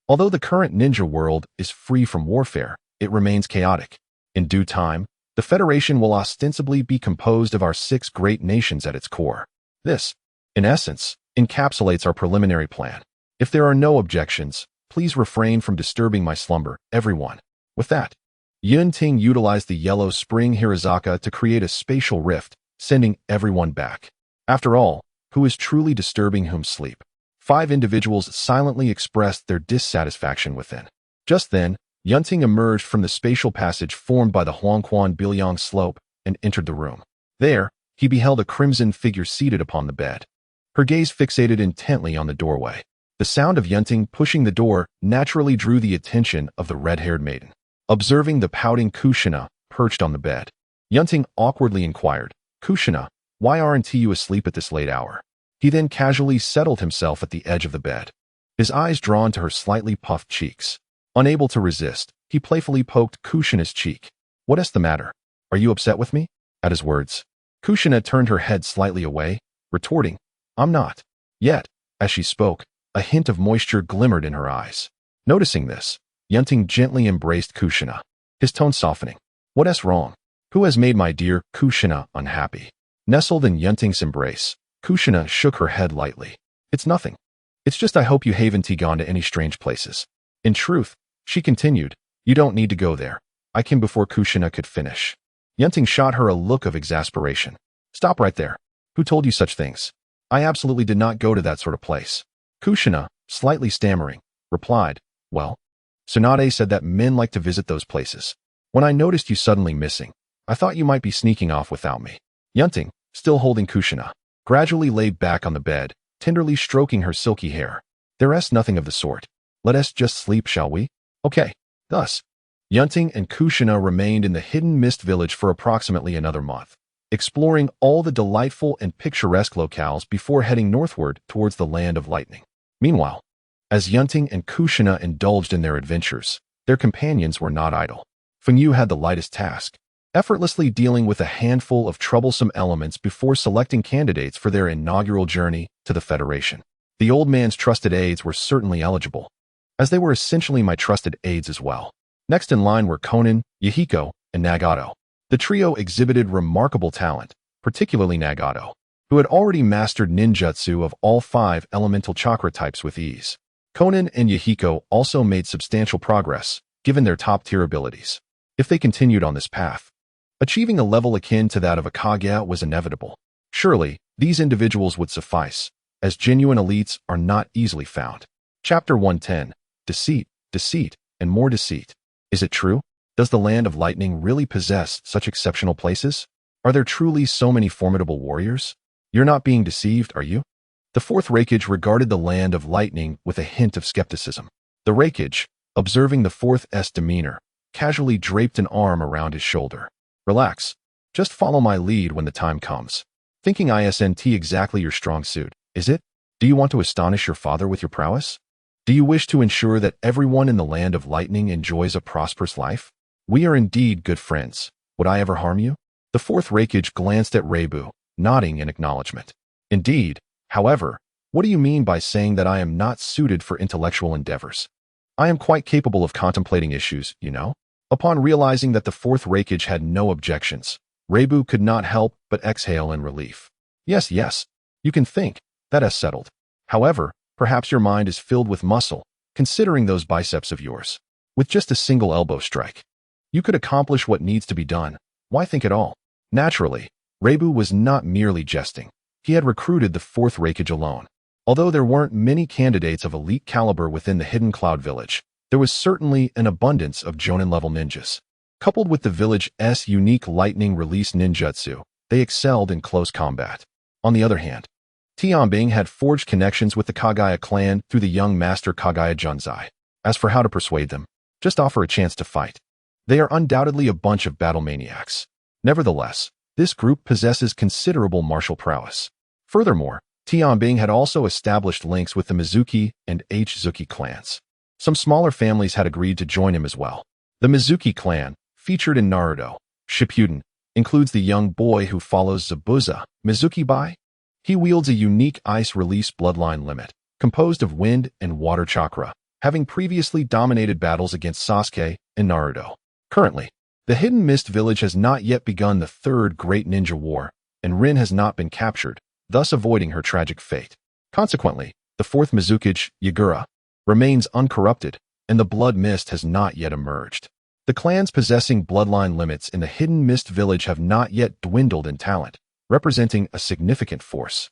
Although the current ninja world is free from warfare, it remains chaotic. In due time, the Federation will ostensibly be composed of our 6 great nations at its core. This, in essence, encapsulates our preliminary plan. If there are no objections, please refrain from disturbing my slumber, everyone. With that, Yun Ting utilized the Yellow Spring Hirazaka to create a spatial rift, sending everyone back. After all, who is truly disturbing whom's sleep? 5 individuals silently expressed their dissatisfaction within. Just then, Yun Ting emerged from the spatial passage formed by the Huangquan Bilyang slope and entered the room. There, he beheld a crimson figure seated upon the bed. her gaze fixated intently on the doorway. The sound of Yun Ting pushing the door naturally drew the attention of the red-haired maiden. Observing the pouting Kushina perched on the bed, Yun Ting awkwardly inquired, "Kushina, why aren't you asleep at this late hour?" He then casually settled himself at the edge of the bed, his eyes drawn to her slightly puffed cheeks. Unable to resist, he playfully poked Kushina's cheek. "What's the matter? Are you upset with me?" At his words, Kushina turned her head slightly away, retorting, "I'm not." Yet, as she spoke, a hint of moisture glimmered in her eyes. Noticing this, Yun Ting gently embraced Kushina, his tone softening. "What's wrong? Who has made my dear Kushina unhappy?" Nestled in Yun Ting's embrace, Kushina shook her head lightly. "It's nothing. It's just I hope you haven't gone to any strange places." In truth, she continued, "You don't need to go there. I came before Kushina could finish." Yun Ting shot her a look of exasperation. "Stop right there. Who told you such things? I absolutely did not go to that sort of place." Kushina, slightly stammering, replied, "Well, Tsunade said that men like to visit those places. When I noticed you suddenly missing, I thought you might be sneaking off without me." Yun Ting, still holding Kushina, gradually lay back on the bed, tenderly stroking her silky hair. "There's nothing of the sort. Let us just sleep, shall we?" "Okay." Thus, Yun Ting and Kushina remained in the hidden mist village for approximately another month, exploring all the delightful and picturesque locales before heading northward towards the land of lightning. Meanwhile, as Yun Ting and Kushina indulged in their adventures, their companions were not idle. Fengyu had the lightest task, effortlessly dealing with a handful of troublesome elements before selecting candidates for their inaugural journey to the Federation. The old man's trusted aides were certainly eligible, as they were essentially my trusted aides as well. Next in line were Konan, Yahiko, and Nagato. The trio exhibited remarkable talent, particularly Nagato, who had already mastered ninjutsu of all 5 elemental chakra types with ease. Konan and Yahiko also made substantial progress, given their top-tier abilities. If they continued on this path, achieving a level akin to that of a Kage was inevitable. Surely, these individuals would suffice, as genuine elites are not easily found. Chapter 110. Deceit, Deceit, and More Deceit. Is it true? Does the land of lightning really possess such exceptional places? Are there truly so many formidable warriors? You're not being deceived, are you? The fourth Raikage regarded the land of lightning with a hint of skepticism. The Raikage, observing the fourth's demeanor, casually draped an arm around his shoulder. "Relax. Just follow my lead when the time comes. Thinking isn't exactly your strong suit, is it? Do you want to astonish your father with your prowess? Do you wish to ensure that everyone in the land of lightning enjoys a prosperous life? We are indeed good friends. Would I ever harm you?" The fourth Raikage glanced at Reibu, nodding in acknowledgement. "Indeed. However, what do you mean by saying that I am not suited for intellectual endeavors? I am quite capable of contemplating issues, you know." Upon realizing that the fourth Raikage had no objections, Reibu could not help but exhale in relief. Yes, you can think. That is settled. However, perhaps your mind is filled with muscle, considering those biceps of yours. With just a single elbow strike, you could accomplish what needs to be done. Why think at all? Naturally, Reibu was not merely jesting. He had recruited the fourth Raikage alone. Although there weren't many candidates of elite caliber within the hidden cloud village, there was certainly an abundance of Jonin-level ninjas. Coupled with the village's unique lightning release ninjutsu, they excelled in close combat. On the other hand, Tianbing had forged connections with the Kagaya clan through the young master Kagaya Junzai. As for how to persuade them, just offer a chance to fight. They are undoubtedly a bunch of battle maniacs. Nevertheless, this group possesses considerable martial prowess. Furthermore, Tianbing had also established links with the Mizuki and H-Zuki clans. Some smaller families had agreed to join him as well. The Mizuki clan, featured in Naruto Shippuden, includes the young boy who follows Zabuza, Mizuki Bai. He wields a unique ice-release bloodline limit, composed of wind and water chakra, having previously dominated battles against Sasuke and Naruto. Currently, the Hidden Mist Village has not yet begun the third Great Ninja War, and Rin has not been captured, thus avoiding her tragic fate. Consequently, the fourth Mizukage, Yagura, remains uncorrupted, and the Blood Mist has not yet emerged. The clans possessing bloodline limits in the Hidden Mist Village have not yet dwindled in talent, representing a significant force.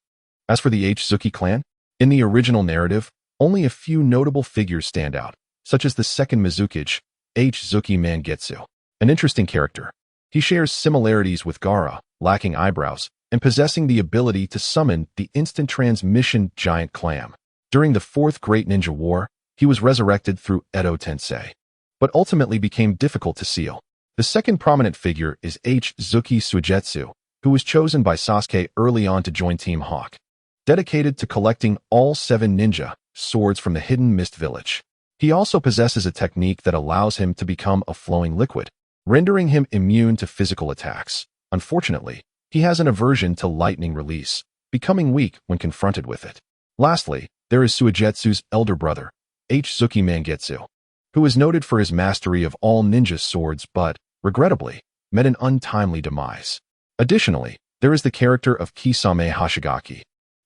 As for the H-Zuki clan, in the original narrative, only a few notable figures stand out, such as the second Mizukage, H-Zuki Mangetsu. An interesting character. He shares similarities with Gaara, lacking eyebrows, and possessing the ability to summon the instant transmission giant clam. During the Fourth Great Ninja War, he was resurrected through Edo Tensei, but ultimately became difficult to seal. The second prominent figure is Zuki Suigetsu, who was chosen by Sasuke early on to join Team Hawk, dedicated to collecting all 7 ninja swords from the hidden mist village. He also possesses a technique that allows him to become a flowing liquid, rendering him immune to physical attacks. Unfortunately, he has an aversion to lightning release, becoming weak when confronted with it. Lastly, there is Suigetsu's elder brother, Zuki Mangetsu, who is noted for his mastery of all ninja swords but, regrettably, met an untimely demise. Additionally, there is the character of Kisame Hashigaki,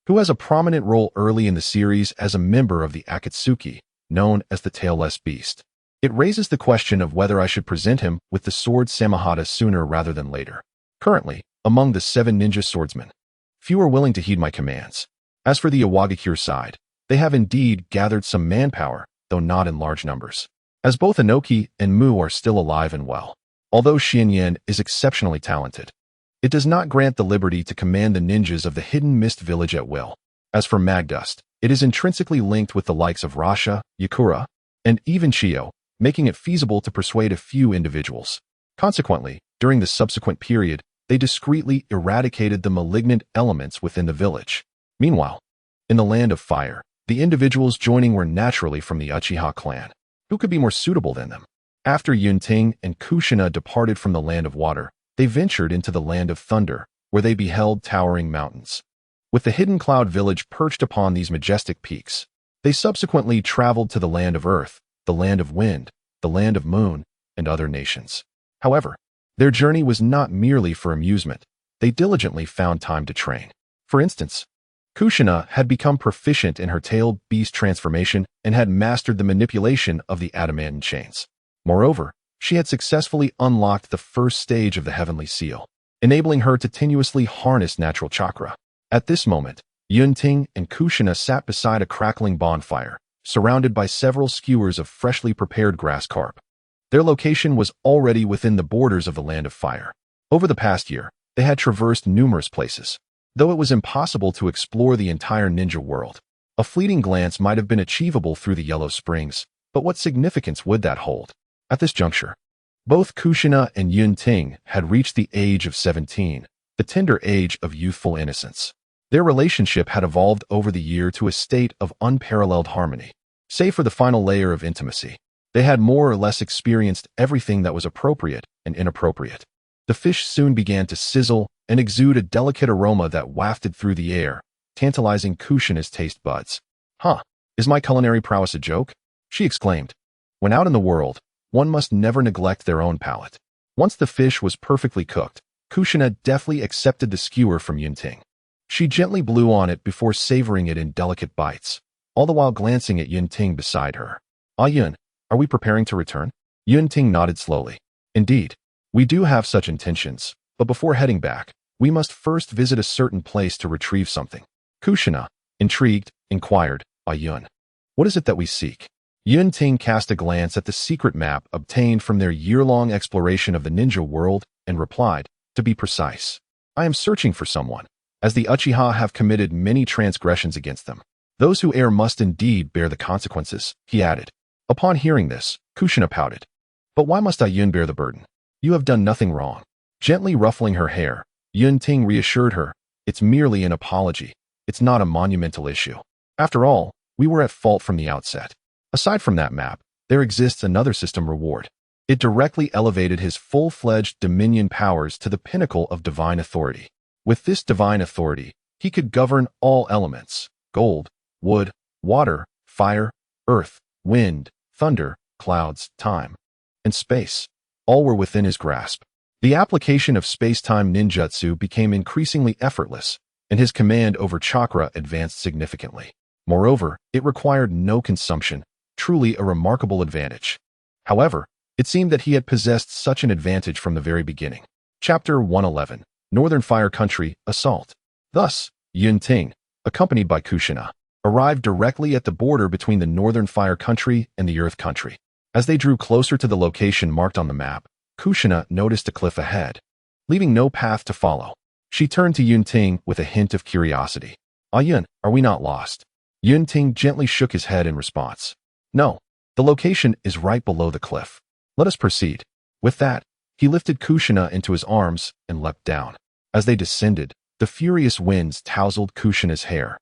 who has a prominent role early in the series as a member of the Akatsuki, known as the Tailless Beast. It raises the question of whether I should present him with the sword Samahata sooner rather than later. Currently, among the 7 ninja swordsmen, few are willing to heed my commands. As for the Iwagakure side, they have indeed gathered some manpower, though not in large numbers, as both Inoki and Mu are still alive and well. Although Xianyan is exceptionally talented, it does not grant the liberty to command the ninjas of the hidden mist village at will. As for Magdust, it is intrinsically linked with the likes of Rasha, Yakura, and even Chio, making it feasible to persuade a few individuals. Consequently, during the subsequent period, they discreetly eradicated the malignant elements within the village. Meanwhile, in the Land of Fire, the individuals joining were naturally from the Uchiha clan. Who could be more suitable than them? After Yun Ting and Kushina departed from the Land of Water, they ventured into the Land of Thunder, where they beheld towering mountains. With the hidden cloud village perched upon these majestic peaks, they subsequently traveled to the Land of Earth, the Land of Wind, the Land of Moon, and other nations. However, their journey was not merely for amusement. They diligently found time to train. For instance, Kushina had become proficient in her tailed beast transformation and had mastered the manipulation of the adamantine chains. Moreover, she had successfully unlocked the first stage of the Heavenly Seal, enabling her to tenuously harness natural chakra. At this moment, Yun Ting and Kushina sat beside a crackling bonfire, surrounded by several skewers of freshly prepared grass carp. Their location was already within the borders of the Land of Fire. Over the past year, they had traversed numerous places. Though it was impossible to explore the entire ninja world, a fleeting glance might have been achievable through the Yellow Springs, but what significance would that hold? At this juncture, both Kushina and Yun Ting had reached the age of 17, the tender age of youthful innocence. Their relationship had evolved over the year to a state of unparalleled harmony. Save for the final layer of intimacy, they had more or less experienced everything that was appropriate and inappropriate. The fish soon began to sizzle and exude a delicate aroma that wafted through the air, tantalizing Kushina's taste buds. "Huh, is my culinary prowess a joke?" she exclaimed. When out in the world, one must never neglect their own palate. Once the fish was perfectly cooked, Kushina deftly accepted the skewer from Yun Ting. She gently blew on it before savoring it in delicate bites, all the while glancing at Yun Ting beside her. "Ah Yun, are we preparing to return?" Yun Ting nodded slowly. "Indeed, we do have such intentions, but before heading back, we must first visit a certain place to retrieve something." Kushina, intrigued, inquired, "Ah Yun, what is it that we seek?" Yun Ting cast a glance at the secret map obtained from their year-long exploration of the ninja world and replied, "To be precise, I am searching for someone, as the Uchiha have committed many transgressions against them. Those who err must indeed bear the consequences," he added. Upon hearing this, Kushina pouted. "But why must I Yun bear the burden? You have done nothing wrong." Gently ruffling her hair, Yun Ting reassured her, "It's merely an apology. It's not a monumental issue. After all, we were at fault from the outset. Aside from that map, there exists another system reward. It directly elevated his full-fledged dominion powers to the pinnacle of divine authority. With this divine authority, he could govern all elements: gold, wood, water, fire, earth, wind, thunder, clouds, time, and space. All were within his grasp. The application of space-time ninjutsu became increasingly effortless, and his command over chakra advanced significantly. Moreover, it required no consumption, truly a remarkable advantage. However, it seemed that he had possessed such an advantage from the very beginning. Chapter 111, Northern Fire Country, Assault. Thus, Yun Ting, accompanied by Kushina, arrived directly at the border between the Northern Fire Country and the Earth Country. As they drew closer to the location marked on the map, Kushina noticed a cliff ahead, leaving no path to follow. She turned to Yun Ting with a hint of curiosity. Ah Yun, are we not lost? Yun Ting gently shook his head in response. No, the location is right below the cliff. Let us proceed. With that, he lifted Kushina into his arms and leapt down. As they descended, the furious winds tousled Kushina's hair,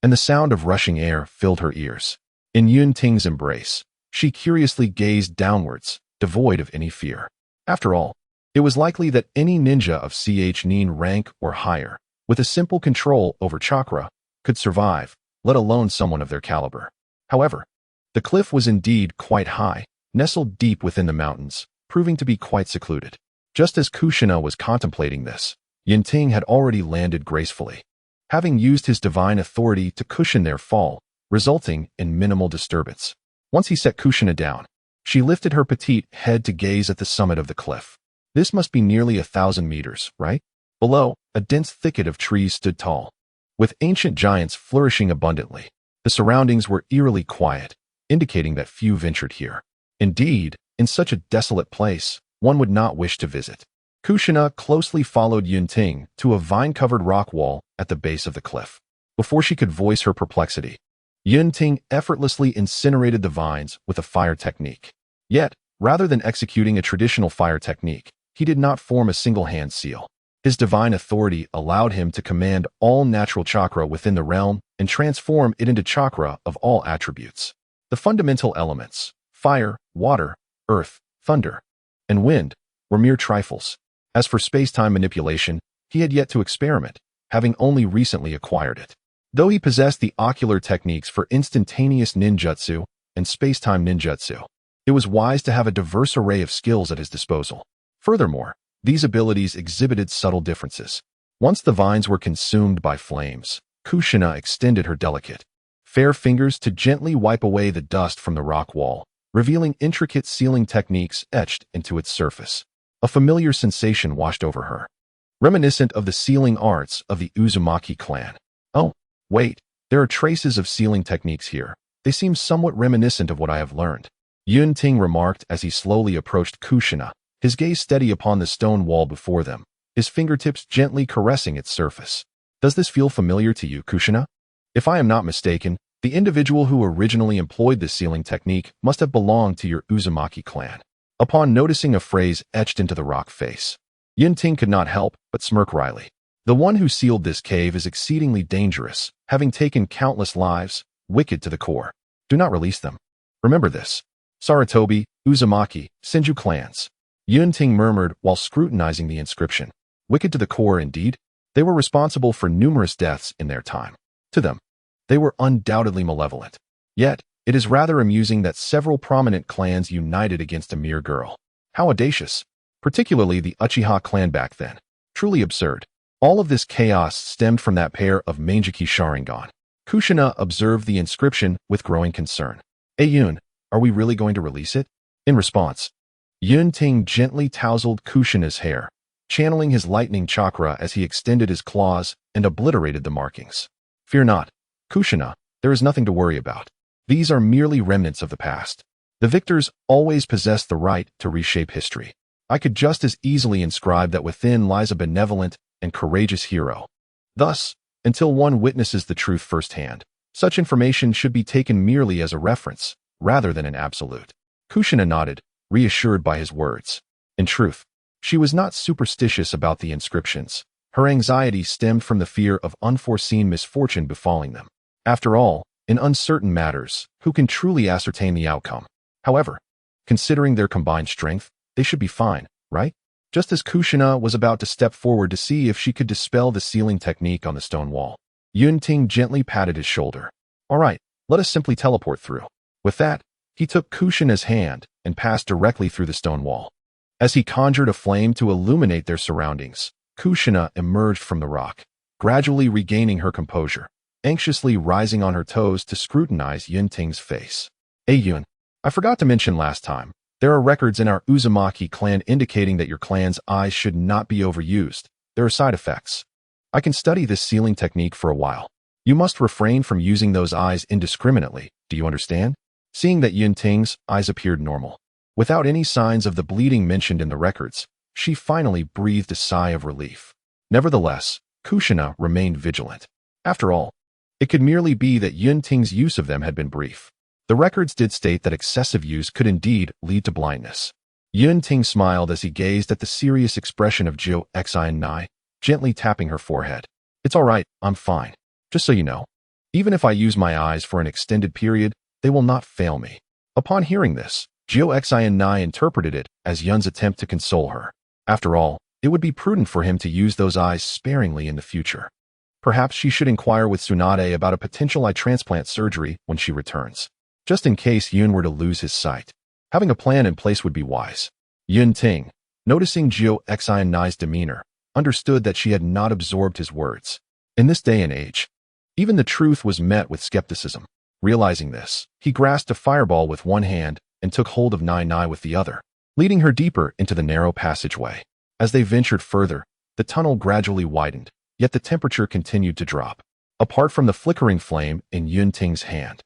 and the sound of rushing air filled her ears. In Yun Ting's embrace, she curiously gazed downwards, devoid of any fear. After all, it was likely that any ninja of nin rank or higher, with a simple control over chakra, could survive, let alone someone of their caliber. However, the cliff was indeed quite high, nestled deep within the mountains, proving to be quite secluded. Just as Kushina was contemplating this, Yun Ting had already landed gracefully, having used his divine authority to cushion their fall, resulting in minimal disturbance. Once he set Kushina down, she lifted her petite head to gaze at the summit of the cliff. This must be nearly 1,000 meters, right? Below, a dense thicket of trees stood tall, with ancient giants flourishing abundantly. The surroundings were eerily quiet, indicating that few ventured here. Indeed, in such a desolate place, one would not wish to visit. Kushina closely followed Yun Ting to a vine-covered rock wall at the base of the cliff. Before she could voice her perplexity, Yun Ting effortlessly incinerated the vines with a fire technique. Yet, rather than executing a traditional fire technique, he did not form a single-hand seal. His divine authority allowed him to command all natural chakra within the realm and transform it into chakra of all attributes. The fundamental elements, fire, water, earth, thunder, and wind, were mere trifles. As for space-time manipulation, he had yet to experiment, having only recently acquired it. Though he possessed the ocular techniques for instantaneous ninjutsu and space-time ninjutsu, it was wise to have a diverse array of skills at his disposal. Furthermore, these abilities exhibited subtle differences. Once the vines were consumed by flames, Kushina extended her delicate, fair fingers to gently wipe away the dust from the rock wall, revealing intricate sealing techniques etched into its surface. A familiar sensation washed over her, reminiscent of the sealing arts of the Uzumaki clan. Oh, wait, there are traces of sealing techniques here. They seem somewhat reminiscent of what I have learned. Yun Ting remarked as he slowly approached Kushina, his gaze steady upon the stone wall before them, his fingertips gently caressing its surface. Does this feel familiar to you, Kushina? If I am not mistaken, the individual who originally employed this sealing technique must have belonged to your Uzumaki clan. Upon noticing a phrase etched into the rock face, Yun Ting could not help but smirk wryly. The one who sealed this cave is exceedingly dangerous, having taken countless lives, wicked to the core. Do not release them. Remember this. Sarutobi, Uzumaki, Senju clans. Yun Ting murmured while scrutinizing the inscription. Wicked to the core indeed. They were responsible for numerous deaths in their time. To them, they were undoubtedly malevolent. Yet, it is rather amusing that several prominent clans united against a mere girl. How audacious. Particularly the Uchiha clan back then. Truly absurd. All of this chaos stemmed from that pair of Mangeki Sharingan. Kushina observed the inscription with growing concern. Hey Yun, are we really going to release it? In response, Yun Ting gently tousled Kushina's hair, channeling his lightning chakra as he extended his claws and obliterated the markings. Fear not, Kushina, there is nothing to worry about. These are merely remnants of the past. The victors always possess the right to reshape history. I could just as easily inscribe that within lies a benevolent and courageous hero. Thus, until one witnesses the truth firsthand, such information should be taken merely as a reference, rather than an absolute. Kushina nodded, reassured by his words. In truth, she was not superstitious about the inscriptions. Her anxiety stemmed from the fear of unforeseen misfortune befalling them. After all, in uncertain matters, who can truly ascertain the outcome? However, considering their combined strength, they should be fine, right? Just as Kushina was about to step forward to see if she could dispel the sealing technique on the stone wall, Yun Ting gently patted his shoulder. All right, let us simply teleport through. With that, he took Kushina's hand and passed directly through the stone wall. As he conjured a flame to illuminate their surroundings, Kushina emerged from the rock, gradually regaining her composure, anxiously rising on her toes to scrutinize Yun Ting's face. Hey Yun, I forgot to mention last time, there are records in our Uzumaki clan indicating that your clan's eyes should not be overused. There are side effects. I can study this sealing technique for a while. You must refrain from using those eyes indiscriminately, do you understand? Seeing that Yun Ting's eyes appeared normal, without any signs of the bleeding mentioned in the records, she finally breathed a sigh of relief. Nevertheless, Kushina remained vigilant. After all, it could merely be that Yun Ting's use of them had been brief. The records did state that excessive use could indeed lead to blindness. Yun Ting smiled as he gazed at the serious expression of Jiu Xinai, gently tapping her forehead. It's all right, I'm fine. Just so you know, even if I use my eyes for an extended period, they will not fail me. Upon hearing this, Jiu Xinai interpreted it as Yun's attempt to console her. After all, it would be prudent for him to use those eyes sparingly in the future. Perhaps she should inquire with Tsunade about a potential eye transplant surgery when she returns, just in case Yun were to lose his sight. Having a plan in place would be wise. Yun Ting, noticing Jiu Xinai's demeanor, understood that she had not absorbed his words. In this day and age, even the truth was met with skepticism. Realizing this, he grasped a fireball with one hand and took hold of Nai Nai with the other, leading her deeper into the narrow passageway. As they ventured further, the tunnel gradually widened, yet the temperature continued to drop. Apart from the flickering flame in Yun Ting's hand,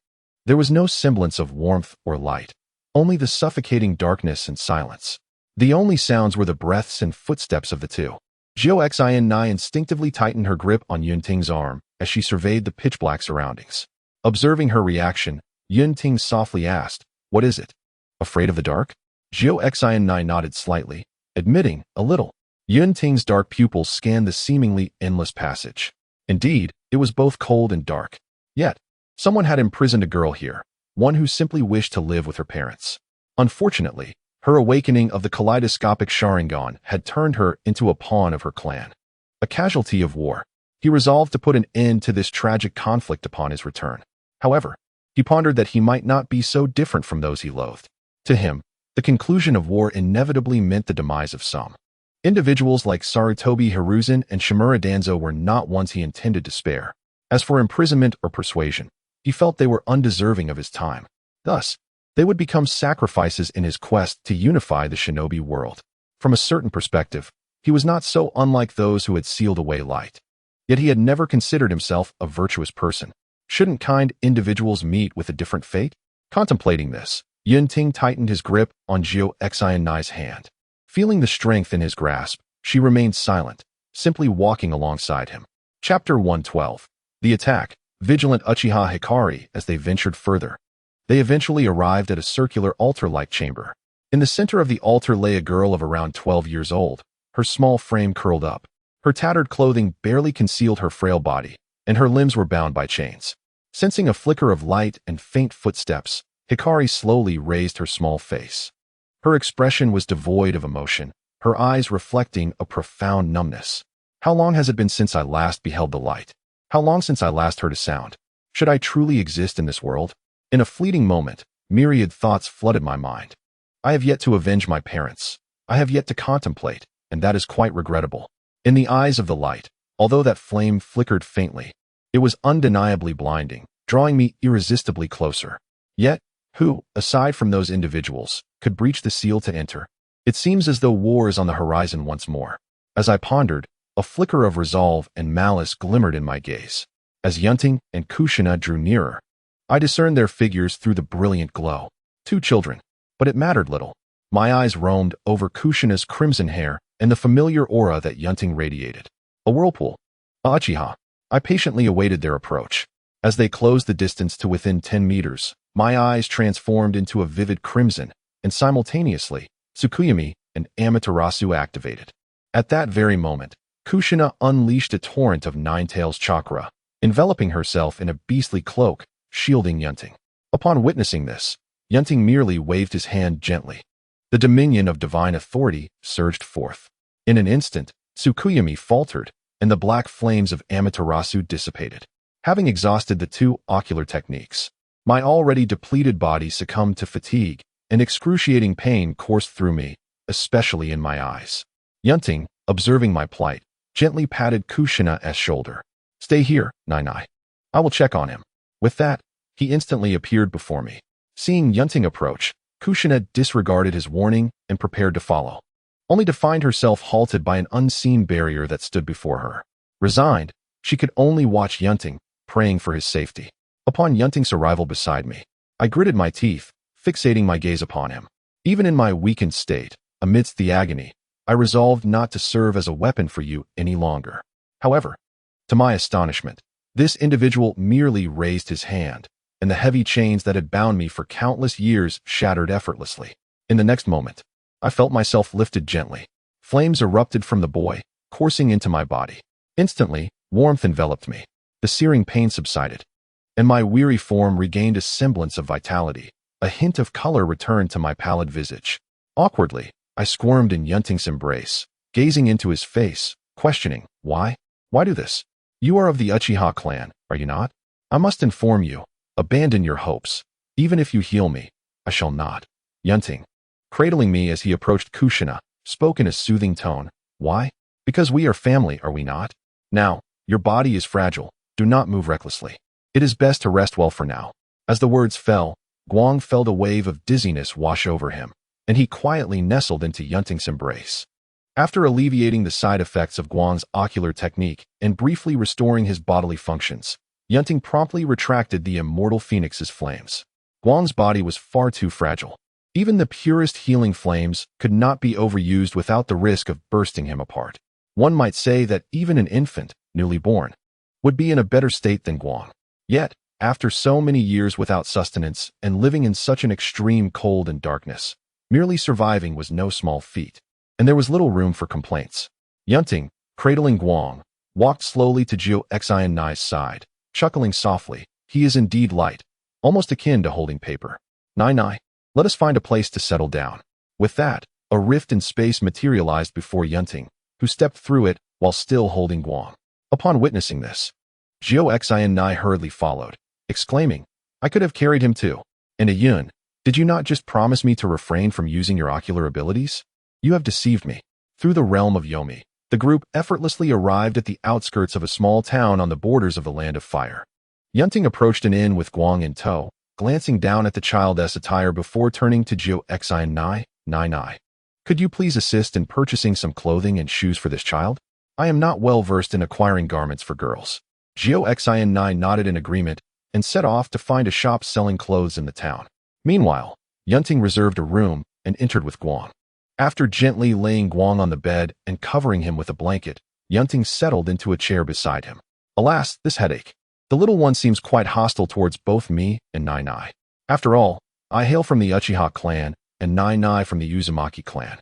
there was no semblance of warmth or light, only the suffocating darkness and silence. The only sounds were the breaths and footsteps of the two. Jiu Xinai instinctively tightened her grip on Yun Ting's arm as she surveyed the pitch-black surroundings. Observing her reaction, Yun Ting softly asked, "What is it? Afraid of the dark?" Jiu Xinai nodded slightly, admitting, "A little." Yun Ting's dark pupils scanned the seemingly endless passage. Indeed, it was both cold and dark. Yet, someone had imprisoned a girl here, one who simply wished to live with her parents. Unfortunately, her awakening of the kaleidoscopic Sharingan had turned her into a pawn of her clan. A casualty of war, he resolved to put an end to this tragic conflict upon his return. However, he pondered that he might not be so different from those he loathed. To him, the conclusion of war inevitably meant the demise of some. Individuals like Sarutobi Hiruzen and Shimura Danzo were not ones he intended to spare. As for imprisonment or persuasion, he felt they were undeserving of his time. Thus, they would become sacrifices in his quest to unify the shinobi world. From a certain perspective, he was not so unlike those who had sealed away light. Yet he had never considered himself a virtuous person. Shouldn't kind individuals meet with a different fate? Contemplating this, Yun Ting tightened his grip on Jiu Xinai's hand. Feeling the strength in his grasp, she remained silent, simply walking alongside him. Chapter 112. The Attack. Vigilant Uchiha Hikari. As they ventured further, they eventually arrived at a circular altar-like chamber. In the center of the altar lay a girl of around 12 years old, her small frame curled up. Her tattered clothing barely concealed her frail body, and her limbs were bound by chains. Sensing a flicker of light and faint footsteps, Hikari slowly raised her small face. Her expression was devoid of emotion, her eyes reflecting a profound numbness. How long has it been since I last beheld the light? How long since I last heard a sound? Should I truly exist in this world? In a fleeting moment, myriad thoughts flooded my mind. I have yet to avenge my parents. I have yet to contemplate, and that is quite regrettable. In the eyes of the light, although that flame flickered faintly, it was undeniably blinding, drawing me irresistibly closer. Yet, who, aside from those individuals, could breach the seal to enter? It seems as though war is on the horizon once more. As I pondered, a flicker of resolve and malice glimmered in my gaze. As Yun Ting and Kushina drew nearer, I discerned their figures through the brilliant glow. 2 children, but it mattered little. My eyes roamed over Kushina's crimson hair and the familiar aura that Yun Ting radiated. A whirlpool. Uchiha. I patiently awaited their approach. As they closed the distance to within 10 meters, my eyes transformed into a vivid crimson, and simultaneously, Tsukuyami and Amaterasu activated. At that very moment, Kushina unleashed a torrent of Nine-Tails chakra, enveloping herself in a beastly cloak, shielding Yun Ting. Upon witnessing this, Yun Ting merely waved his hand gently. The dominion of divine authority surged forth. In an instant, Tsukuyami faltered, and the black flames of Amaterasu dissipated. Having exhausted the 2 ocular techniques, my already depleted body succumbed to fatigue, and excruciating pain coursed through me, especially in my eyes. Yun Ting, observing my plight, gently patted Kushina's shoulder. "Stay here, Nai Nai. I will check on him." With that, he instantly appeared before me. Seeing Yun Ting approach, Kushina disregarded his warning and prepared to follow, only to find herself halted by an unseen barrier that stood before her. Resigned, she could only watch Yun Ting, praying for his safety. Upon Yun Ting's arrival beside me, I gritted my teeth, fixating my gaze upon him. Even in my weakened state, amidst the agony, I resolved not to serve as a weapon for you any longer. However, to my astonishment, this individual merely raised his hand, and the heavy chains that had bound me for countless years shattered effortlessly. In the next moment, I felt myself lifted gently. Flames erupted from the boy, coursing into my body. Instantly, warmth enveloped me. The searing pain subsided, and my weary form regained a semblance of vitality. A hint of color returned to my pallid visage. Awkwardly, I squirmed in Yun Ting's embrace, gazing into his face, questioning, why? Why do this? You are of the Uchiha clan, are you not? I must inform you, abandon your hopes. Even if you heal me, I shall not. Yun Ting, cradling me as he approached Kushina, spoke in a soothing tone. Why? Because we are family, are we not? Now, your body is fragile. Do not move recklessly. It is best to rest well for now. As the words fell, Guang felt a wave of dizziness wash over him, and he quietly nestled into Yun Ting's embrace. After alleviating the side effects of Guang's ocular technique and briefly restoring his bodily functions, Yun Ting promptly retracted the immortal phoenix's flames. Guang's body was far too fragile. Even the purest healing flames could not be overused without the risk of bursting him apart. One might say that even an infant, newly born, would be in a better state than Guang. Yet, after so many years without sustenance and living in such an extreme cold and darkness, merely surviving was no small feat, and there was little room for complaints. Yun Ting, cradling Guang, walked slowly to Jiu Xian's side, chuckling softly. He is indeed light, almost akin to holding paper. Nai, let us find a place to settle down. With that, a rift in space materialized before Yun Ting, who stepped through it while still holding Guang. Upon witnessing this, Jiu Xian hurriedly followed, exclaiming, I could have carried him too. And Yun, did you not just promise me to refrain from using your ocular abilities? You have deceived me. Through the realm of Yomi, the group effortlessly arrived at the outskirts of a small town on the borders of the Land of Fire. Yun Ting approached an inn with Guang in tow, glancing down at the child's attire before turning to Jiu Xian. Nai. Could you please assist in purchasing some clothing and shoes for this child? I am not well versed in acquiring garments for girls. Jiu Xian nodded in agreement and set off to find a shop selling clothes in the town. Meanwhile, Yun Ting reserved a room and entered with Guang. After gently laying Guang on the bed and covering him with a blanket, Yun Ting settled into a chair beside him. Alas, this headache. The little one seems quite hostile towards both me and Nai. After all, I hail from the Uchiha clan and Nai from the Uzumaki clan.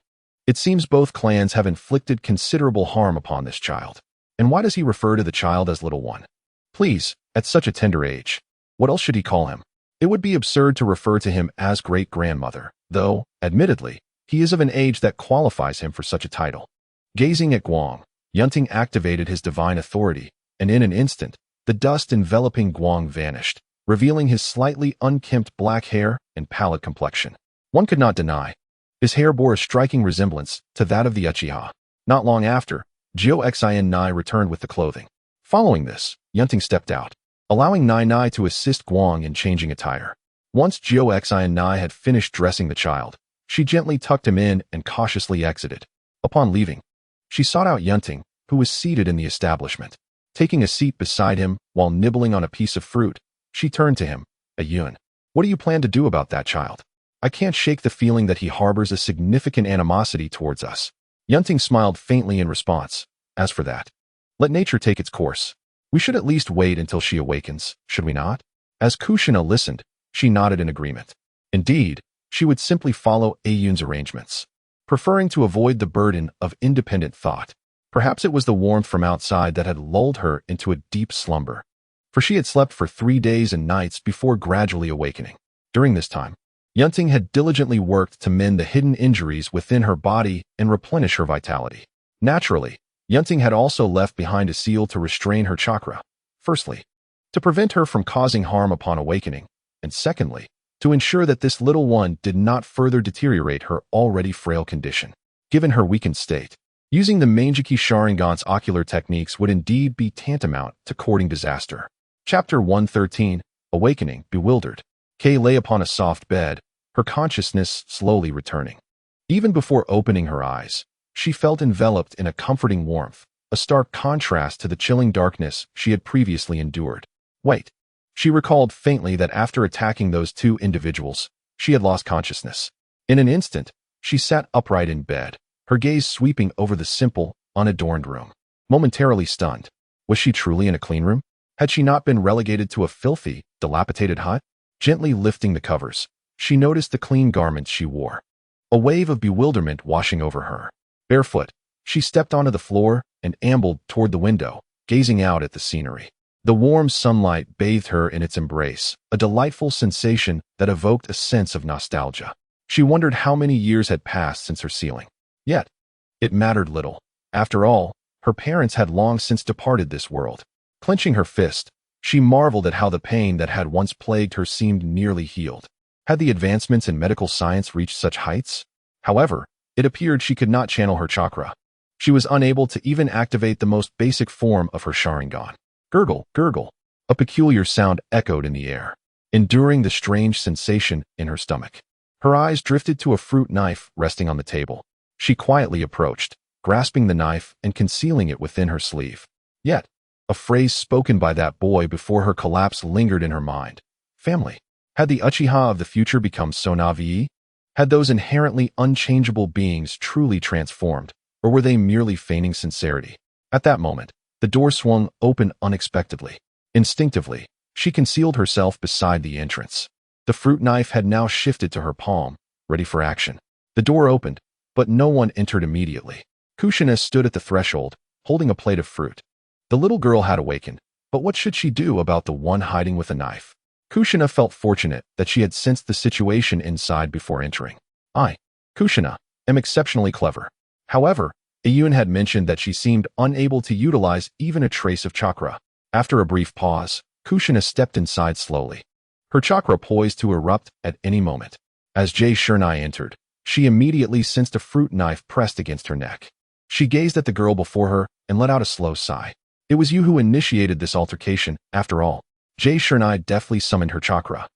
It seems both clans have inflicted considerable harm upon this child. And why does he refer to the child as little one? Please, at such a tender age, what else should he call him? It would be absurd to refer to him as great-grandmother, though, admittedly, he is of an age that qualifies him for such a title. Gazing at Guang, Yun Ting activated his divine authority, and in an instant, the dust enveloping Guang vanished, revealing his slightly unkempt black hair and pallid complexion. One could not deny, his hair bore a striking resemblance to that of the Uchiha. Not long after, Jiu Xian returned with the clothing. Following this, Yun Ting stepped out, allowing Nai to assist Guang in changing attire. Once Jiu Xian had finished dressing the child, she gently tucked him in and cautiously exited. Upon leaving, she sought out Yun Ting, who was seated in the establishment. Taking a seat beside him while nibbling on a piece of fruit, she turned to him. Yun, what do you plan to do about that child? I can't shake the feeling that he harbors a significant animosity towards us. Yun Ting smiled faintly in response. As for that, let nature take its course. We should at least wait until she awakens, should we not? As Kushina listened, she nodded in agreement. Indeed, she would simply follow Yun's arrangements, preferring to avoid the burden of independent thought. Perhaps it was the warmth from outside that had lulled her into a deep slumber, for she had slept for 3 days and nights before gradually awakening. During this time, Yun Ting had diligently worked to mend the hidden injuries within her body and replenish her vitality. Naturally, Yun Ting had also left behind a seal to restrain her chakra. Firstly, to prevent her from causing harm upon awakening, and secondly, to ensure that this little one did not further deteriorate her already frail condition. Given her weakened state, using the Manjiki Sharingan's ocular techniques would indeed be tantamount to courting disaster. Chapter 113, Awakening, Bewildered. Kay lay upon a soft bed, her consciousness slowly returning. Even before opening her eyes, she felt enveloped in a comforting warmth, a stark contrast to the chilling darkness she had previously endured. Wait. She recalled faintly that after attacking those 2 individuals, she had lost consciousness. In an instant, she sat upright in bed, her gaze sweeping over the simple, unadorned room. Momentarily stunned, was she truly in a clean room? Had she not been relegated to a filthy, dilapidated hut? Gently lifting the covers, she noticed the clean garments she wore. A wave of bewilderment washing over her. Barefoot, she stepped onto the floor and ambled toward the window, gazing out at the scenery. The warm sunlight bathed her in its embrace, a delightful sensation that evoked a sense of nostalgia. She wondered how many years had passed since her sealing. Yet, it mattered little. After all, her parents had long since departed this world. Clenching her fist, she marveled at how the pain that had once plagued her seemed nearly healed. Had the advancements in medical science reached such heights? However, it appeared she could not channel her chakra. She was unable to even activate the most basic form of her Sharingan. Gurgle, gurgle. A peculiar sound echoed in the air, enduring the strange sensation in her stomach. Her eyes drifted to a fruit knife resting on the table. She quietly approached, grasping the knife and concealing it within her sleeve. Yet, a phrase spoken by that boy before her collapse lingered in her mind. Family. Had the Uchiha of the future become so naive? Had those inherently unchangeable beings truly transformed, or were they merely feigning sincerity? At that moment, the door swung open unexpectedly. Instinctively, she concealed herself beside the entrance. The fruit knife had now shifted to her palm, ready for action. The door opened, but no one entered immediately. Kushina stood at the threshold, holding a plate of fruit. The little girl had awakened, but what should she do about the one hiding with a knife? Kushina felt fortunate that she had sensed the situation inside before entering. I, Kushina, am exceptionally clever. However, Yun had mentioned that she seemed unable to utilize even a trace of chakra. After a brief pause, Kushina stepped inside slowly. Her chakra poised to erupt at any moment. As Jay Shernai entered, she immediately sensed a fruit knife pressed against her neck. She gazed at the girl before her and let out a slow sigh. It was you who initiated this altercation, after all. Jay Shernai deftly summoned her chakra,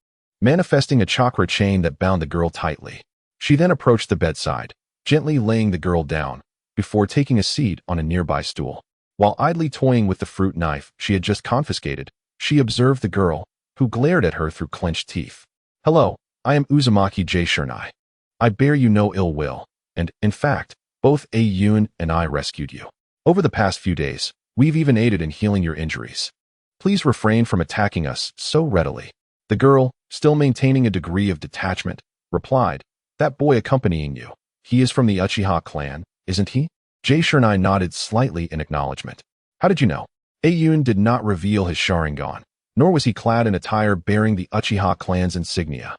manifesting a chakra chain that bound the girl tightly. She then approached the bedside, gently laying the girl down, before taking a seat on a nearby stool. While idly toying with the fruit knife she had just confiscated, she observed the girl, who glared at her through clenched teeth. Hello, I am Uzumaki Jay Shernai. I bear you no ill will, and, in fact, both Yun and I rescued you. Over the past few days, we've even aided in healing your injuries. Please refrain from attacking us so readily. The girl, still maintaining a degree of detachment, replied, That boy accompanying you, he is from the Uchiha clan, isn't he? Jay Shernai nodded slightly in acknowledgement. How did you know? Yun did not reveal his Sharingan, nor was he clad in attire bearing the Uchiha clan's insignia.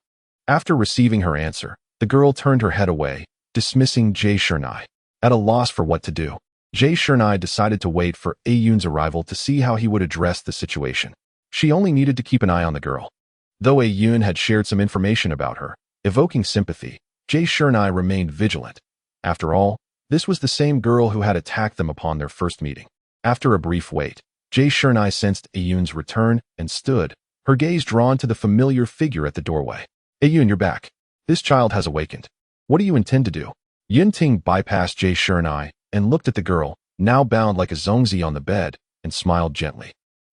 After receiving her answer, the girl turned her head away, dismissing Jay Shernai. At a loss for what to do, Jay Shernai decided to wait for Yun's arrival to see how he would address the situation. She only needed to keep an eye on the girl. Though Yun had shared some information about her, evoking sympathy, Jay Shernai remained vigilant. After all, this was the same girl who had attacked them upon their first meeting. After a brief wait, Jay Shernai sensed Yun's return and stood, her gaze drawn to the familiar figure at the doorway. Yun, you're back. This child has awakened. What do you intend to do? Yun Ting bypassed Jay Shernai and looked at the girl, now bound like a zongzi on the bed, and smiled gently.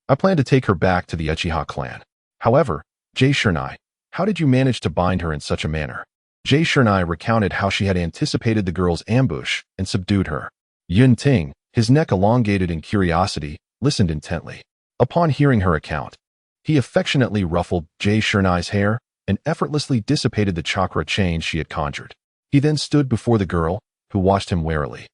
I plan to take her back to the Uchiha clan. However, Jay Shernai, how did you manage to bind her in such a manner? Jay Shernai recounted how she had anticipated the girl's ambush and subdued her. Yun Ting, his neck elongated in curiosity, listened intently. Upon hearing her account, he affectionately ruffled Jay Shernai's hair and effortlessly dissipated the chakra chain she had conjured. He then stood before the girl, who watched him warily,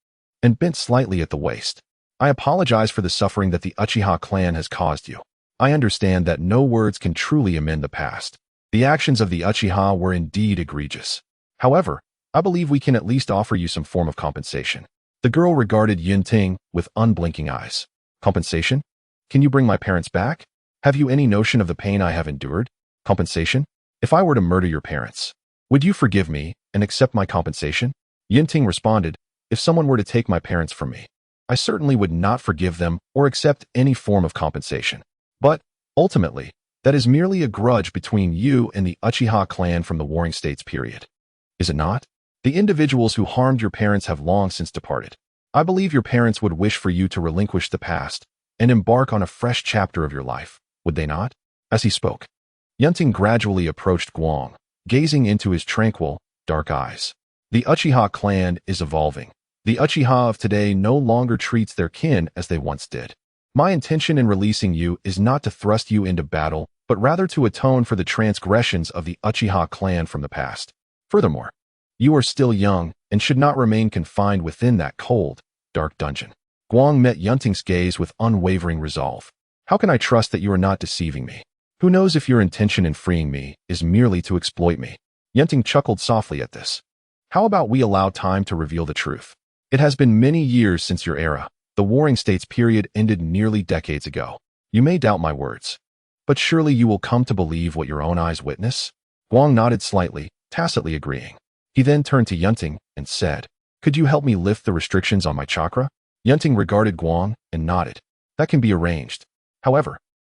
and bent slightly at the waist. I apologize for the suffering that the Uchiha clan has caused you. I understand that no words can truly amend the past. The actions of the Uchiha were indeed egregious. However, I believe we can at least offer you some form of compensation. The girl regarded Yun Ting with unblinking eyes. Compensation? Can you bring my parents back? Have you any notion of the pain I have endured? Compensation? If I were to murder your parents, would you forgive me and accept my compensation? Yun Ting responded, If someone were to take my parents from me, I certainly would not forgive them or accept any form of compensation. But, ultimately, that is merely a grudge between you and the Uchiha clan from the Warring States period. Is it not? The individuals who harmed your parents have long since departed. I believe your parents would wish for you to relinquish the past and embark on a fresh chapter of your life, would they not? As he spoke, Yun Ting gradually approached Guang, gazing into his tranquil, dark eyes. The Uchiha clan is evolving, The Uchiha of today no longer treats their kin as they once did. My intention in releasing you is not to thrust you into battle, but rather to atone for the transgressions of the Uchiha clan from the past. Furthermore, you are still young and should not remain confined within that cold, dark dungeon. Guang met Yun Ting's gaze with unwavering resolve. How can I trust that you are not deceiving me? Who knows if your intention in freeing me is merely to exploit me? Yun Ting chuckled softly at this. How about we allow time to reveal the truth? It has been many years since your era. The Warring States period ended nearly decades ago. You may doubt my words, but surely you will come to believe what your own eyes witness? Guang nodded slightly, tacitly agreeing. He then turned to Yun Ting and said, Could you help me lift the restrictions on my chakra? Yun Ting regarded Guang and nodded. That can be arranged. However,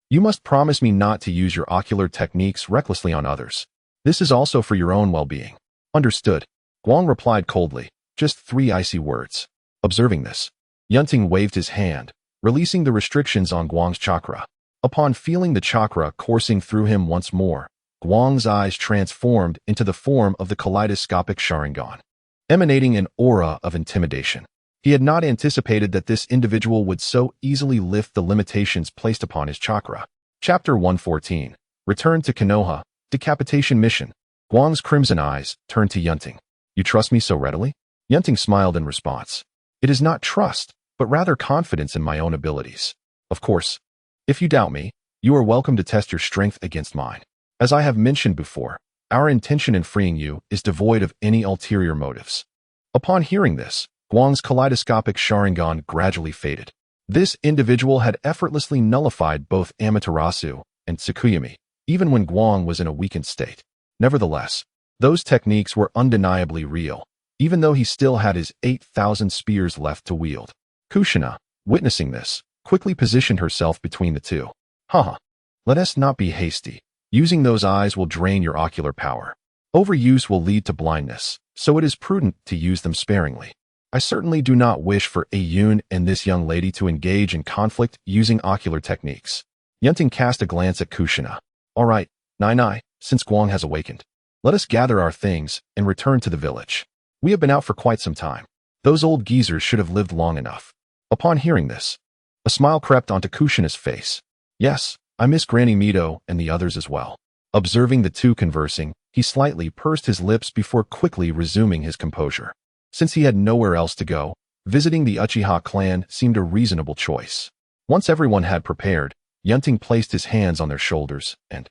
you must promise me not to use your ocular techniques recklessly on others. This is also for your own well-being. Understood. Guang replied coldly, just 3 icy words. Observing this, Yun Ting waved his hand, releasing the restrictions on Guang's chakra. Upon feeling the chakra coursing through him once more, Guang's eyes transformed into the form of the kaleidoscopic Sharingan, emanating an aura of intimidation. He had not anticipated that this individual would so easily lift the limitations placed upon his chakra. Chapter 114. Return to Konoha. Decapitation Mission. Guang's crimson eyes turned to Yun Ting. You trust me so readily? Yun Ting smiled in response. It is not trust, but rather confidence in my own abilities. Of course, if you doubt me, you are welcome to test your strength against mine. As I have mentioned before, our intention in freeing you is devoid of any ulterior motives. Upon hearing this, Guang's kaleidoscopic Sharingan gradually faded. This individual had effortlessly nullified both Amaterasu and Tsukuyami, even when Guang was in a weakened state. Nevertheless, those techniques were undeniably real, even though he still had his 8,000 spears left to wield. Kushina, witnessing this, quickly positioned herself between the two. Haha. Let us not be hasty. Using those eyes will drain your ocular power. Overuse will lead to blindness, so it is prudent to use them sparingly. I certainly do not wish for Yun and this young lady to engage in conflict using ocular techniques. Yun Ting cast a glance at Kushina. All right, Nai, since Guang has awakened, let us gather our things and return to the village. We have been out for quite some time. Those old geezers should have lived long enough. Upon hearing this, a smile crept onto Kushina's face. Yes, I miss Granny Mito and the others as well. Observing the two conversing, he slightly pursed his lips before quickly resuming his composure. Since he had nowhere else to go, visiting the Uchiha clan seemed a reasonable choice. Once everyone had prepared, Yun Ting placed his hands on their shoulders and,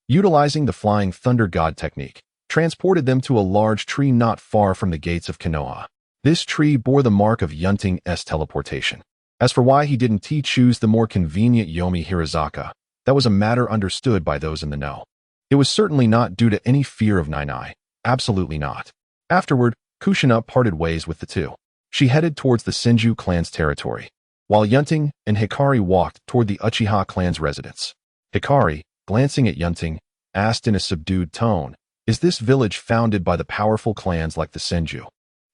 utilizing the flying thunder god technique, transported them to a large tree not far from the gates of Konoha. This tree bore the mark of Yun Ting's teleportation. As for why he didn't choose the more convenient Yomi Hirazaka, that was a matter understood by those in the know. It was certainly not due to any fear of Nai. Absolutely not. Afterward, Kushina parted ways with the two. She headed towards the Senju clan's territory, while Yun Ting and Hikari walked toward the Uchiha clan's residence. Hikari, glancing at Yun Ting, asked in a subdued tone, Is this village founded by the powerful clans like the Senju,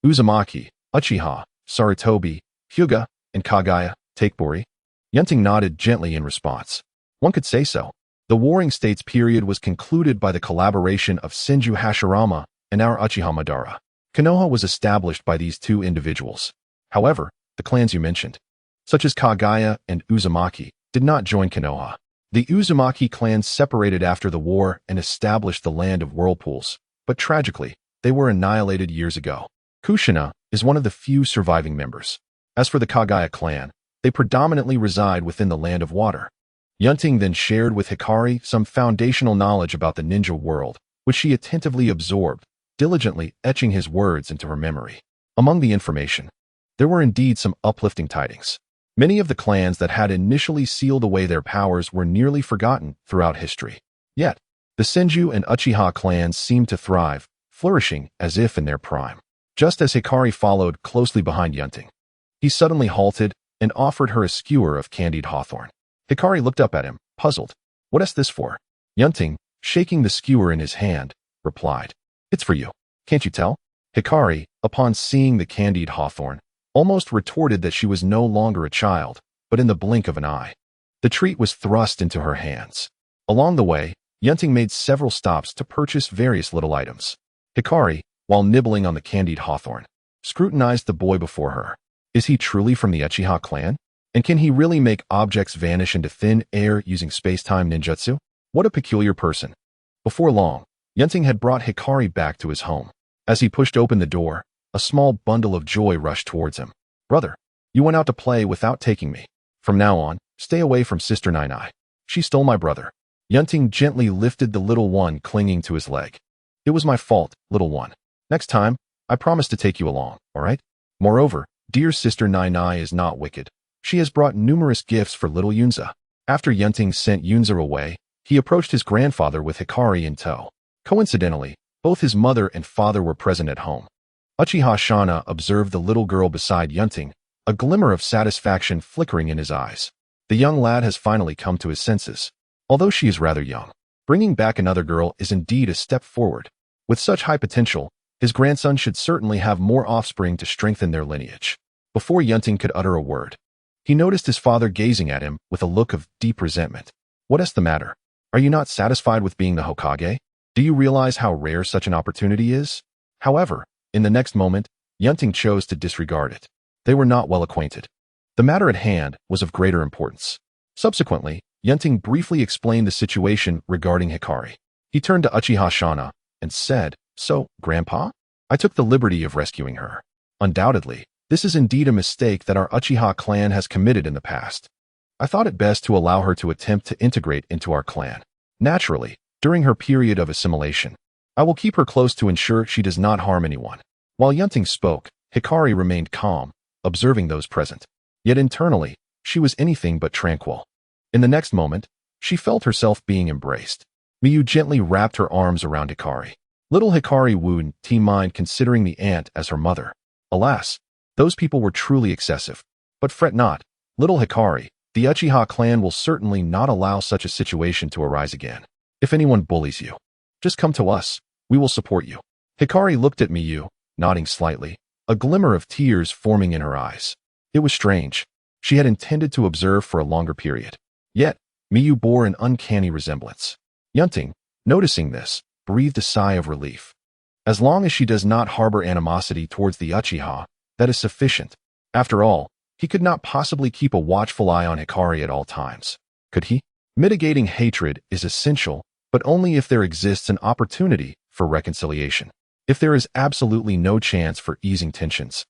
Uzumaki, Uchiha, Sarutobi, Hyuga, and Kagaya, Takebori? Yun Ting nodded gently in response. One could say so. The Warring States period was concluded by the collaboration of Senju Hashirama and our Uchiha Madara. Konoha was established by these two individuals. However, the clans you mentioned, such as Kagaya and Uzumaki, did not join Konoha. The Uzumaki clans separated after the war and established the Land of Whirlpools, but tragically, they were annihilated years ago. Kushina is one of the few surviving members. As for the Kagaya clan, they predominantly reside within the Land of Water. Yun Ting then shared with Hikari some foundational knowledge about the ninja world, which she attentively absorbed, diligently etching his words into her memory. Among the information, there were indeed some uplifting tidings. Many of the clans that had initially sealed away their powers were nearly forgotten throughout history. Yet, the Senju and Uchiha clans seemed to thrive, flourishing as if in their prime. Just as Hikari followed closely behind Yun Ting, he suddenly halted and offered her a skewer of candied hawthorn. Hikari looked up at him, puzzled. What is this for? Yun Ting, shaking the skewer in his hand, replied, It's for you. Can't you tell? Hikari, upon seeing the candied hawthorn, almost retorted that she was no longer a child, but in the blink of an eye. The treat was thrust into her hands. Along the way, Yun Ting made several stops to purchase various little items. Hikari, while nibbling on the candied hawthorn, scrutinized the boy before her. Is he truly from the Uchiha clan? And can he really make objects vanish into thin air using space-time ninjutsu? What a peculiar person. Before long, Yun Ting had brought Hikari back to his home. As he pushed open the door, a small bundle of joy rushed towards him. Brother, you went out to play without taking me. From now on, stay away from Sister Nai. She stole my brother. Yun Ting gently lifted the little one clinging to his leg. It was my fault, little one. Next time, I promise to take you along, all right? Moreover, dear Sister Nai is not wicked. She has brought numerous gifts for little Yunza. After Yun Ting sent Yunza away, he approached his grandfather with Hikari in tow. Coincidentally, both his mother and father were present at home. Uchiha Shana observed the little girl beside Yun Ting, a glimmer of satisfaction flickering in his eyes. The young lad has finally come to his senses. Although she is rather young, bringing back another girl is indeed a step forward. With such high potential, his grandson should certainly have more offspring to strengthen their lineage. Before Yun Ting could utter a word, he noticed his father gazing at him with a look of deep resentment. What is the matter? Are you not satisfied with being the Hokage? Do you realize how rare such an opportunity is? However, in the next moment, Yun Ting chose to disregard it. They were not well acquainted. The matter at hand was of greater importance. Subsequently, Yun Ting briefly explained the situation regarding Hikari. He turned to Uchiha Shana and said, "So, Grandpa? I took the liberty of rescuing her. Undoubtedly, this is indeed a mistake that our Uchiha clan has committed in the past. I thought it best to allow her to attempt to integrate into our clan. Naturally, during her period of assimilation, I will keep her close to ensure she does not harm anyone." While Yun Ting spoke, Hikari remained calm, observing those present. Yet internally, she was anything but tranquil. In the next moment, she felt herself being embraced. Miyu gently wrapped her arms around Hikari. Little Hikari wooed mind considering the aunt as her mother. Alas, those people were truly excessive. But fret not, little Hikari, the Uchiha clan will certainly not allow such a situation to arise again. If anyone bullies you, just come to us, we will support you. Hikari looked at Miyu, nodding slightly, a glimmer of tears forming in her eyes. It was strange. She had intended to observe for a longer period. Yet, Miyu bore an uncanny resemblance. Yun Ting, noticing this, breathed a sigh of relief. As long as she does not harbor animosity towards the Uchiha, that is sufficient. After all, he could not possibly keep a watchful eye on Hikari at all times. Could he? Mitigating hatred is essential, but only if there exists an opportunity for reconciliation. If there is absolutely no chance for easing tensions,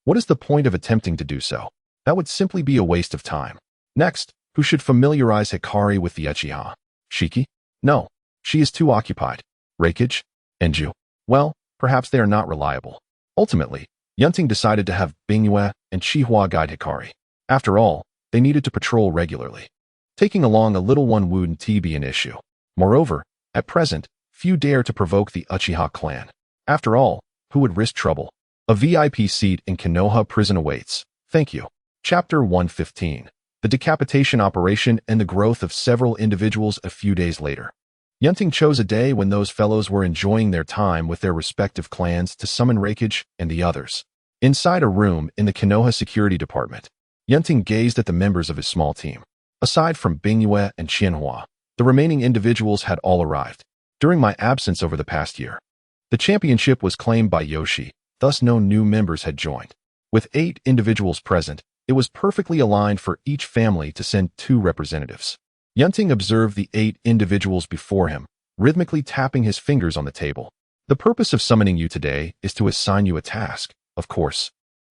what is the point of attempting to do so? That would simply be a waste of time. Next, who should familiarize Hikari with the Uchiha? Shiki? No, she is too occupied. Reikage? Enju? Well, perhaps they are not reliable. Ultimately, Yun Ting decided to have Bingyue and Chihua guide Hikari. After all, they needed to patrol regularly. Taking along a little one wouldn't be an issue. Moreover, at present, few dare to provoke the Uchiha clan. After all, who would risk trouble? A VIP seat in Konoha prison awaits. Thank you. Chapter 115. The decapitation operation and the growth of several individuals a few days later. Yun Ting chose a day when those fellows were enjoying their time with their respective clans to summon Reikage and the others. Inside a room in the Konoha security department, Yun Ting gazed at the members of his small team. Aside from Bingyue and Qianhua, the remaining individuals had all arrived. During my absence over the past year, the championship was claimed by Yoshi, thus no new members had joined. With 8 individuals present, it was perfectly aligned for each family to send 2 representatives. Yun Ting observed the 8 individuals before him, rhythmically tapping his fingers on the table. The purpose of summoning you today is to assign you a task, of course.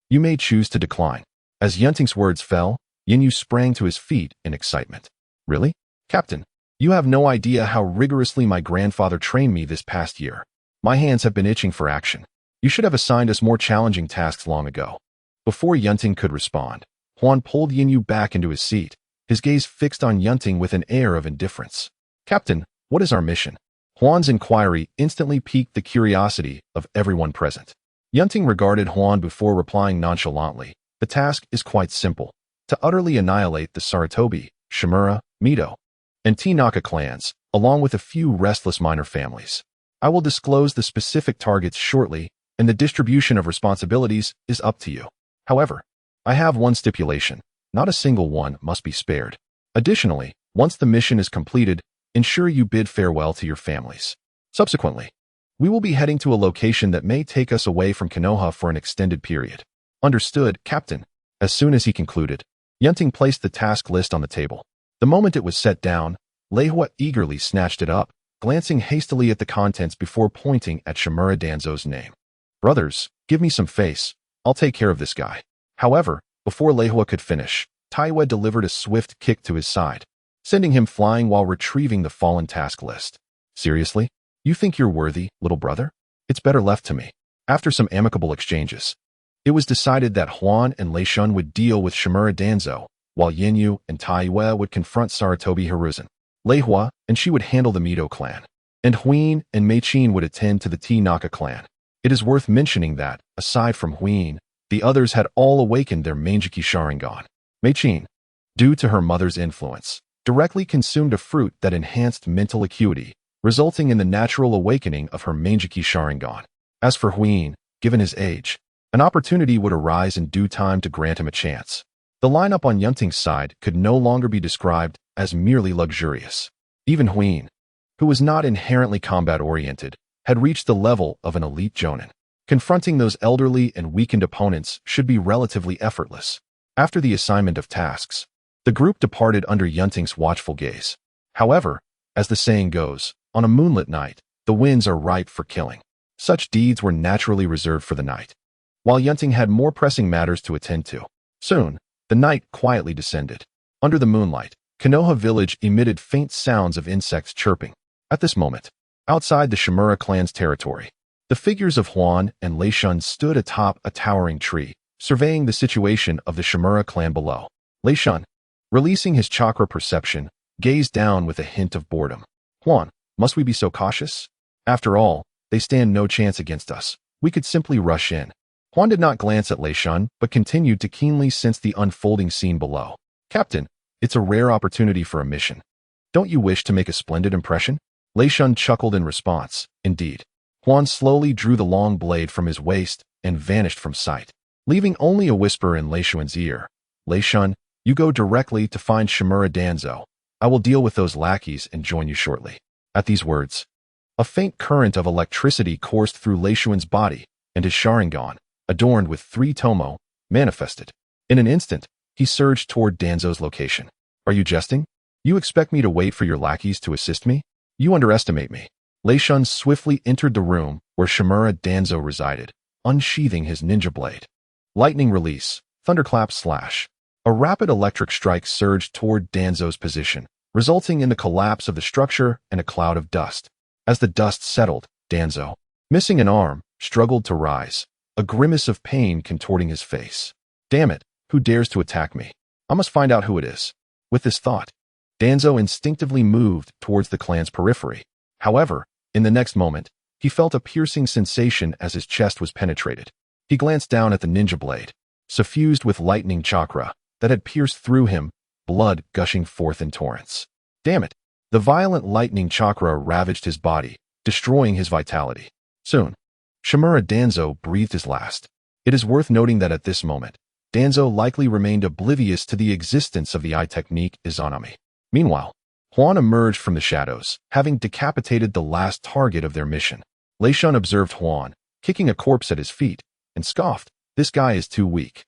You may choose to decline. As Yun Ting's words fell, Yinyu sprang to his feet in excitement. Really? Captain, you have no idea how rigorously my grandfather trained me this past year. My hands have been itching for action. You should have assigned us more challenging tasks long ago. Before Yun Ting could respond, Huan pulled Yinyu back into his seat, his gaze fixed on Yun Ting with an air of indifference. Captain, what is our mission? Huan's inquiry instantly piqued the curiosity of everyone present. Yun Ting regarded Huan before replying nonchalantly. The task is quite simple. To utterly annihilate the Sarutobi, Shimura, Mito, and Tanaka clans, along with a few restless minor families. I will disclose the specific targets shortly, and the distribution of responsibilities is up to you. However, I have one stipulation. Not a single one must be spared. Additionally, once the mission is completed, ensure you bid farewell to your families. Subsequently, We will be heading to a location that may take us away from Konoha for an extended period. Understood, Captain. As soon as he concluded, Yun Ting placed the task list on the table. The moment it was set down, Lei Hua eagerly snatched it up, glancing hastily at the contents before pointing at Shimura Danzo's name. Brothers, give me some face. I'll take care of this guy. However, before Lei Hua could finish, Taiwa delivered a swift kick to his side, sending him flying while retrieving the fallen task list. Seriously? You think you're worthy, little brother? It's better left to me. After some amicable exchanges, it was decided that Huan and Lei Shun would deal with Shimura Danzo, while Yinyu and Taiwa would confront Sarutobi Hiruzen. Lei Hua and she would handle the Mito clan, and Huin and Mei Qin would attend to the T Naka clan. It is worth mentioning that, aside from Huin, the others had all awakened their Manjiki Sharingan. Mei Qin, due to her mother's influence, directly consumed a fruit that enhanced mental acuity, resulting in the natural awakening of her Manjiki Sharingan. As for Huin, given his age, an opportunity would arise in due time to grant him a chance. The lineup on Yun Ting's side could no longer be described as merely luxurious. Even Huin, who was not inherently combat-oriented, had reached the level of an elite jonin. Confronting those elderly and weakened opponents should be relatively effortless. After the assignment of tasks, the group departed under Yun Ting's watchful gaze. However, as the saying goes, on a moonlit night, the winds are ripe for killing. Such deeds were naturally reserved for the night, while Yun Ting had more pressing matters to attend to. Soon, the night quietly descended. Under the moonlight, Konoha village emitted faint sounds of insects chirping. At this moment, outside the Shimura clan's territory, the figures of Huan and Lei Shun stood atop a towering tree, surveying the situation of the Shimura clan below. Lei Shun, releasing his chakra perception, gazed down with a hint of boredom. Huan, must we be so cautious? After all, they stand no chance against us. We could simply rush in. Huan did not glance at Lei Shun, but continued to keenly sense the unfolding scene below. Captain, it's a rare opportunity for a mission. Don't you wish to make a splendid impression? Lei Shun chuckled in response. Indeed. Huan slowly drew the long blade from his waist and vanished from sight, leaving only a whisper in Lei Shun's ear. Lei Shun, you go directly to find Shimura Danzo. I will deal with those lackeys and join you shortly. At these words, a faint current of electricity coursed through Lei Shun's body, and his Sharingan, adorned with 3 tomo, manifested. In an instant, he surged toward Danzo's location. Are you jesting? You expect me to wait for your lackeys to assist me? You underestimate me. Lei Shun swiftly entered the room where Shimura Danzo resided, unsheathing his ninja blade. Lightning release, thunderclap slash. A rapid electric strike surged toward Danzo's position, resulting in the collapse of the structure and a cloud of dust. As the dust settled, Danzo, missing an arm, struggled to rise, a grimace of pain contorting his face. Damn it, who dares to attack me? I must find out who it is. With this thought, Danzo instinctively moved towards the clan's periphery. However, in the next moment, he felt a piercing sensation as his chest was penetrated. He glanced down at the ninja blade, suffused with lightning chakra, that had pierced through him, blood gushing forth in torrents. Damn it! The violent lightning chakra ravaged his body, destroying his vitality. Soon, Shimura Danzo breathed his last. It is worth noting that at this moment, Danzo likely remained oblivious to the existence of the eye technique Izanami. Meanwhile, Huan emerged from the shadows, having decapitated the last target of their mission. Lei Shun observed Huan, kicking a corpse at his feet, and scoffed, "This guy is too weak.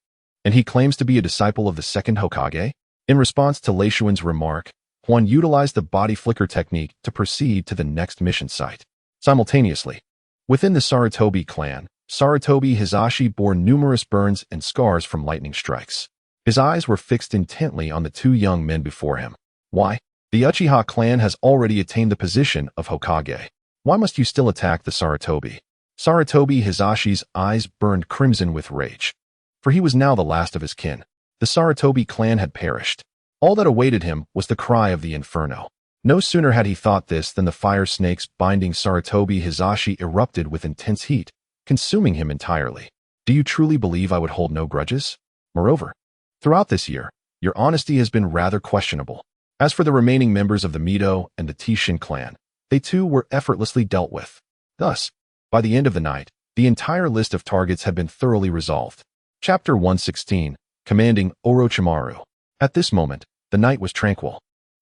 And he claims to be a disciple of the second Hokage?" In response to Lei Shun's remark, Huan utilized the body flicker technique to proceed to the next mission site. Simultaneously, within the Sarutobi clan, Sarutobi Hisashi bore numerous burns and scars from lightning strikes. His eyes were fixed intently on the 2 young men before him. Why? The Uchiha clan has already attained the position of Hokage. Why must you still attack the Sarutobi? Sarutobi Hisashi's eyes burned crimson with rage, for he was now the last of his kin. The Sarutobi clan had perished. All that awaited him was the cry of the inferno. No sooner had he thought this than the fire snakes binding Sarutobi Hisashi erupted with intense heat, consuming him entirely. Do you truly believe I would hold no grudges? Moreover, throughout this year, your honesty has been rather questionable. As for the remaining members of the Mito and the Tishin clan, they too were effortlessly dealt with. Thus, by the end of the night, the entire list of targets had been thoroughly resolved. Chapter 116, Commanding Orochimaru. At this moment, the night was tranquil.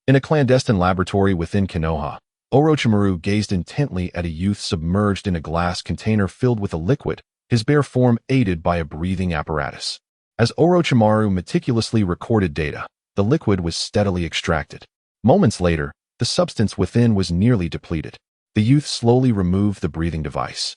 In a clandestine laboratory within Konoha, Orochimaru gazed intently at a youth submerged in a glass container filled with a liquid, his bare form aided by a breathing apparatus. As Orochimaru meticulously recorded data, the liquid was steadily extracted. Moments later, the substance within was nearly depleted. The youth slowly removed the breathing device.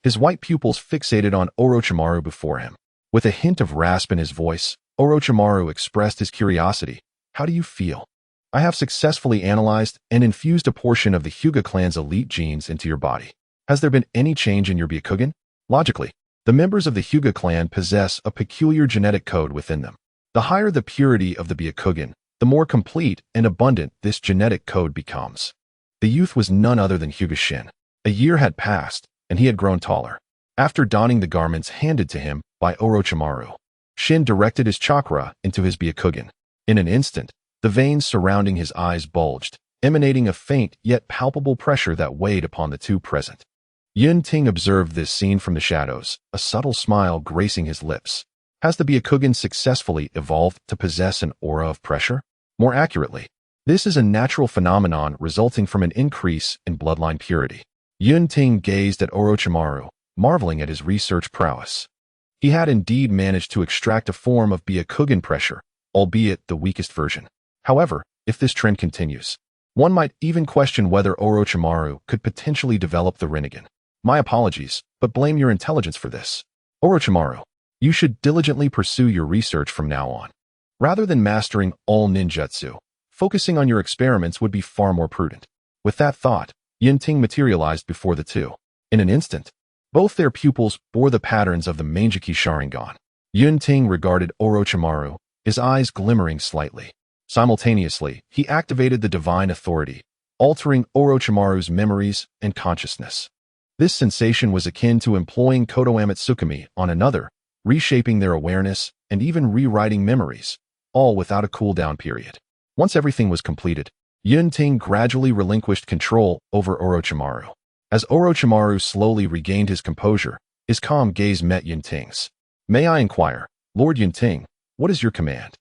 His white pupils fixated on Orochimaru before him. With a hint of rasp in his voice, Orochimaru expressed his curiosity. "How do you feel?" "I have successfully analyzed and infused a portion of the Hyuga clan's elite genes into your body. Has there been any change in your Byakugan?" Logically, the members of the Hyuga clan possess a peculiar genetic code within them. The higher the purity of the Byakugan, the more complete and abundant this genetic code becomes. The youth was none other than Hyuga Shin. A year had passed, and he had grown taller. After donning the garments handed to him by Orochimaru, Shin directed his chakra into his Byakugan. In an instant, the veins surrounding his eyes bulged, emanating a faint yet palpable pressure that weighed upon the two present. Yun Ting observed this scene from the shadows, a subtle smile gracing his lips. Has the Byakugan successfully evolved to possess an aura of pressure? More accurately, this is a natural phenomenon resulting from an increase in bloodline purity. Yun Ting gazed at Orochimaru, marveling at his research prowess. He had indeed managed to extract a form of Byakugan pressure, albeit the weakest version. However, if this trend continues, one might even question whether Orochimaru could potentially develop the Rinnegan. My apologies, but blame your intelligence for this. Orochimaru, you should diligently pursue your research from now on. Rather than mastering all ninjutsu, focusing on your experiments would be far more prudent. With that thought, Yun Ting materialized before the two. In an instant, both their pupils bore the patterns of the Mangeki Sharingan. Yun Ting regarded Orochimaru, his eyes glimmering slightly. Simultaneously, he activated the divine authority, altering Orochimaru's memories and consciousness. This sensation was akin to employing Kotoa Tsukumi on another, reshaping their awareness and even rewriting memories, all without a cooldown period. Once everything was completed, Yun Ting gradually relinquished control over Orochimaru. As Orochimaru slowly regained his composure, his calm gaze met Yun Ting's. "May I inquire, Lord Yun Ting, what is your command?"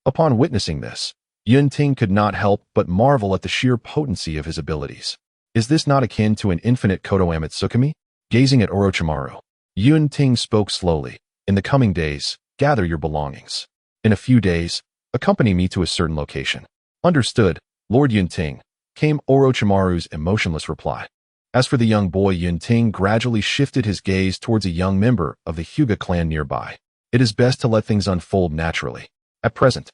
Upon witnessing this, Yun Ting could not help but marvel at the sheer potency of his abilities. Is this not akin to an infinite Kotoa Tsukumi? Gazing at Orochimaru, Yun Ting spoke slowly. "In the coming days, gather your belongings. In a few days, accompany me to a certain location." "Understood, Lord Yun Ting," came Orochimaru's emotionless reply. As for the young boy, Yun Ting gradually shifted his gaze towards a young member of the Hyuga clan nearby. It is best to let things unfold naturally. At present,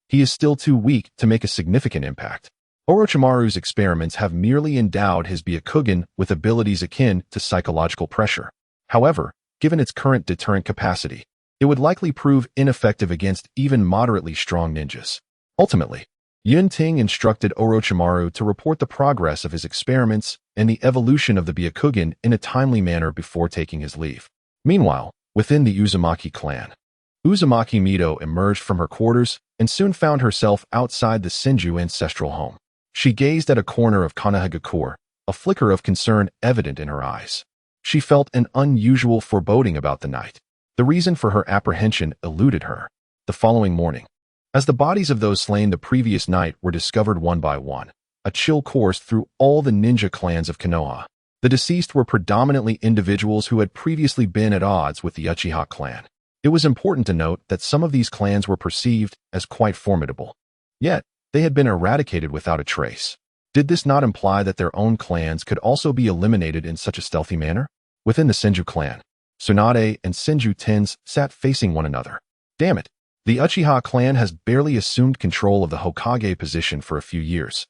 he is still too weak to make a significant impact. Orochimaru's experiments have merely endowed his Byakugan with abilities akin to psychological pressure. However, given its current deterrent capacity, it would likely prove ineffective against even moderately strong ninjas. Ultimately, Yun Ting instructed Orochimaru to report the progress of his experiments and the evolution of the Byakugan in a timely manner before taking his leave. Meanwhile, within the Uzumaki clan, Uzumaki Mido emerged from her quarters and soon found herself outside the Senju ancestral home. She gazed at a corner of Konohagakure, a flicker of concern evident in her eyes. She felt an unusual foreboding about the night. The reason for her apprehension eluded her. The following morning, as the bodies of those slain the previous night were discovered one by one, a chill coursed through all the ninja clans of Konoha. The deceased were predominantly individuals who had previously been at odds with the Uchiha clan. It was important to note that some of these clans were perceived as quite formidable. Yet, they had been eradicated without a trace. Did this not imply that their own clans could also be eliminated in such a stealthy manner? Within the Senju clan, Tsunade and Senju Tens sat facing one another. Damn it! The Uchiha clan has barely assumed control of the Hokage position for a few years,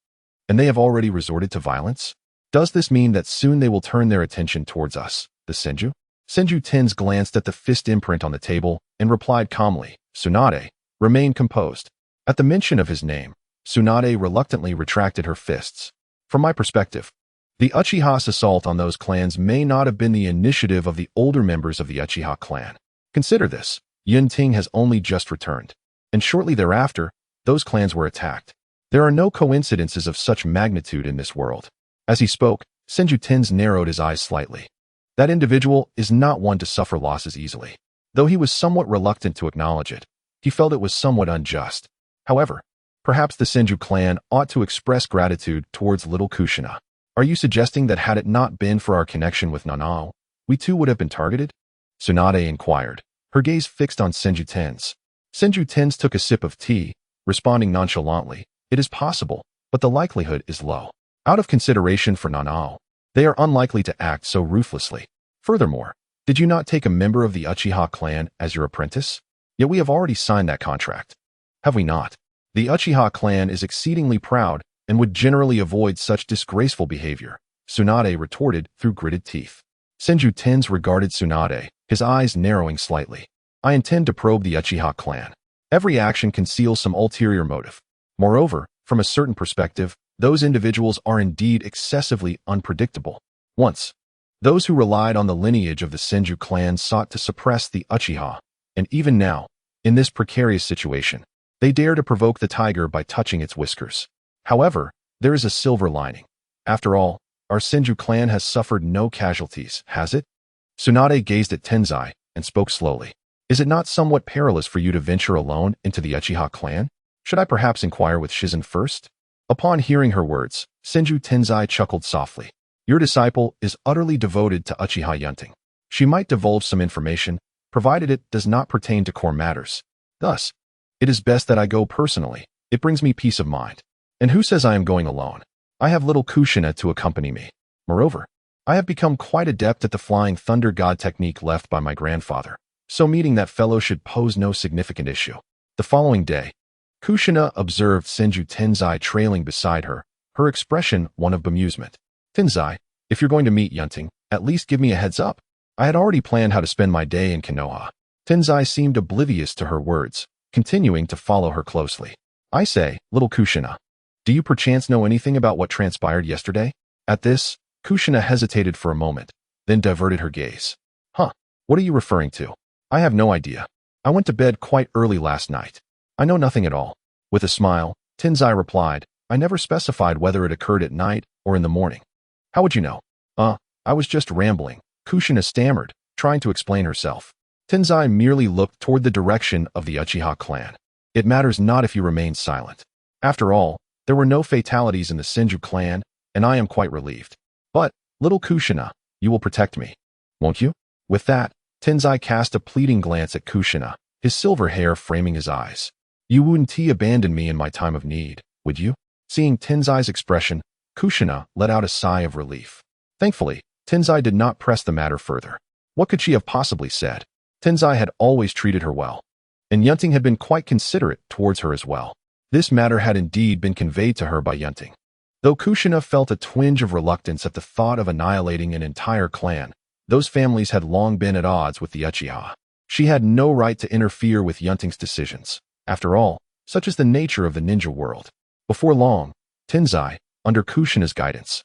and they have already resorted to violence? Does this mean that soon they will turn their attention towards us, the Senju? Senju Tens glanced at the fist imprint on the table and replied calmly. Tsunade remained composed. At the mention of his name, Tsunade reluctantly retracted her fists. From my perspective, the Uchiha's assault on those clans may not have been the initiative of the older members of the Uchiha clan. Consider this. Yun Ting has only just returned, and shortly thereafter, those clans were attacked. There are no coincidences of such magnitude in this world. As he spoke, Senju Tens narrowed his eyes slightly. That individual is not one to suffer losses easily. Though he was somewhat reluctant to acknowledge it, he felt it was somewhat unjust. However, perhaps the Senju clan ought to express gratitude towards little Kushina. Are you suggesting that had it not been for our connection with Nanao, we too would have been targeted? Tsunade inquired, her gaze fixed on Senju Ten's. Senju Ten's took a sip of tea, responding nonchalantly, it is possible, but the likelihood is low. Out of consideration for Nanao, they are unlikely to act so ruthlessly. Furthermore, did you not take a member of the Uchiha clan as your apprentice? Yet we have already signed that contract. Have we not? The Uchiha clan is exceedingly proud and would generally avoid such disgraceful behavior, Tsunade retorted through gritted teeth. Senju Ten's regarded Tsunade, his eyes narrowing slightly. I intend to probe the Uchiha clan. Every action conceals some ulterior motive. Moreover, from a certain perspective, those individuals are indeed excessively unpredictable. Once, those who relied on the lineage of the Senju clan sought to suppress the Uchiha, and even now, in this precarious situation, they dare to provoke the tiger by touching its whiskers. However, there is a silver lining. After all, our Senju clan has suffered no casualties, has it? Tsunade gazed at Tenzai and spoke slowly. Is it not somewhat perilous for you to venture alone into the Uchiha clan? Should I perhaps inquire with Shizen first? Upon hearing her words, Senju Tenzai chuckled softly. Your disciple is utterly devoted to Uchiha Yun Ting. She might divulge some information, provided it does not pertain to core matters. Thus, it is best that I go personally. It brings me peace of mind. And who says I am going alone? I have little Kushina to accompany me. Moreover, I have become quite adept at the flying thunder god technique left by my grandfather, so meeting that fellow should pose no significant issue. The following day, Kushina observed Senju Tenzai trailing beside her, her expression one of bemusement. Tenzai, if you're going to meet Yun Ting, at least give me a heads up. I had already planned how to spend my day in Konoha. Tenzai seemed oblivious to her words, continuing to follow her closely. I say, little Kushina, do you perchance know anything about what transpired yesterday? At this, Kushina hesitated for a moment, then diverted her gaze. What are you referring to? I have no idea. I went to bed quite early last night. I know nothing at all. With a smile, Tenzai replied, I never specified whether it occurred at night or in the morning. How would you know? I was just rambling, Kushina stammered, trying to explain herself. Tenzai merely looked toward the direction of the Uchiha clan. It matters not if you remain silent. After all, there were no fatalities in the Senju clan, and I am quite relieved. But, little Kushina, you will protect me, won't you? With that, Tenzai cast a pleading glance at Kushina, his silver hair framing his eyes. You wouldn't abandon me in my time of need, would you? Seeing Tenzai's expression, Kushina let out a sigh of relief. Thankfully, Tenzai did not press the matter further. What could she have possibly said? Tenzai had always treated her well, and Yun Ting had been quite considerate towards her as well. This matter had indeed been conveyed to her by Yun Ting. Though Kushina felt a twinge of reluctance at the thought of annihilating an entire clan, those families had long been at odds with the Uchiha. She had no right to interfere with Yun Ting's decisions. After all, such is the nature of the ninja world. Before long, Tenzai, under Kushina's guidance,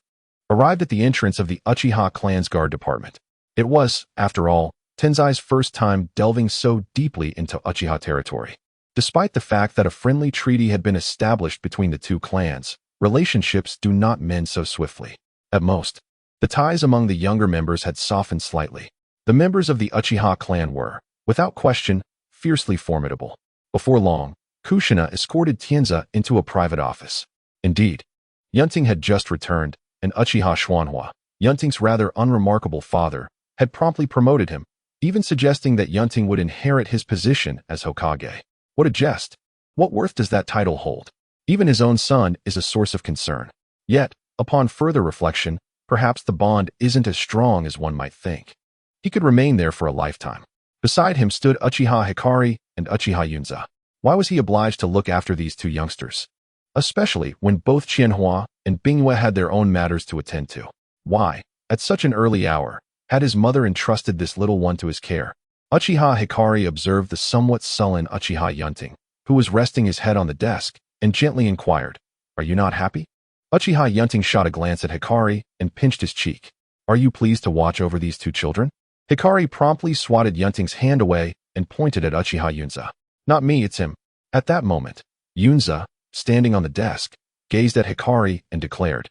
arrived at the entrance of the Uchiha clan's guard department. It was, after all, Tenzai's first time delving so deeply into Uchiha territory. Despite the fact that a friendly treaty had been established between the two clans, relationships do not mend so swiftly. At most, the ties among the younger members had softened slightly. The members of the Uchiha clan were, without question, fiercely formidable. Before long, Kushina escorted Tianza into a private office. Indeed, Yun Ting had just returned, and Uchiha Xuanhua, Yun Ting's rather unremarkable father, had promptly promoted him, even suggesting that Yun Ting would inherit his position as Hokage. What a jest! What worth does that title hold? Even his own son is a source of concern. Yet, upon further reflection, perhaps the bond isn't as strong as one might think. He could remain there for a lifetime. Beside him stood Uchiha Hikari and Uchiha Yunza. Why was he obliged to look after these two youngsters? Especially when both Qianhua and Bingyue had their own matters to attend to. Why, at such an early hour, had his mother entrusted this little one to his care? Uchiha Hikari observed the somewhat sullen Uchiha Yun Ting, who was resting his head on the desk, and gently inquired, Are you not happy? Uchiha Yun Ting shot a glance at Hikari and pinched his cheek. Are you pleased to watch over these two children? Hikari promptly swatted Yun Ting's hand away and pointed at Uchiha Yunza. Not me, it's him. At that moment, Yunza, standing on the desk, gazed at Hikari and declared,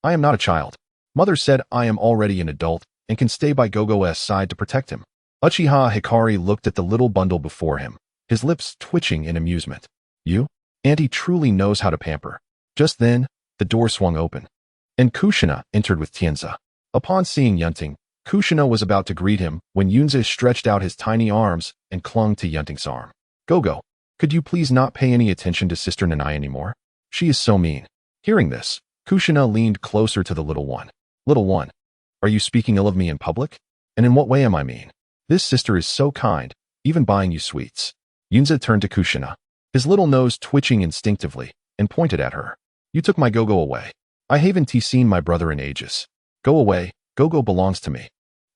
I am not a child. Mother said I am already an adult and can stay by Gogo's side to protect him. Uchiha Hikari looked at the little bundle before him, his lips twitching in amusement. You? Auntie truly knows how to pamper. Just then, the door swung open. and Kushina entered with Tianzi. Upon seeing Yun Ting, Kushina was about to greet him when Yunze stretched out his tiny arms and clung to Yun Ting's arm. Gogo, could you please not pay any attention to Sister Nanai anymore? She is so mean. Hearing this, Kushina leaned closer to the little one. Little one, are you speaking ill of me in public? And in what way am I mean? This sister is so kind, even buying you sweets. Yunze turned to Kushina, his little nose twitching instinctively, and pointed at her. You took my Gogo away. I haven't seen my brother in ages. Go away, Gogo belongs to me.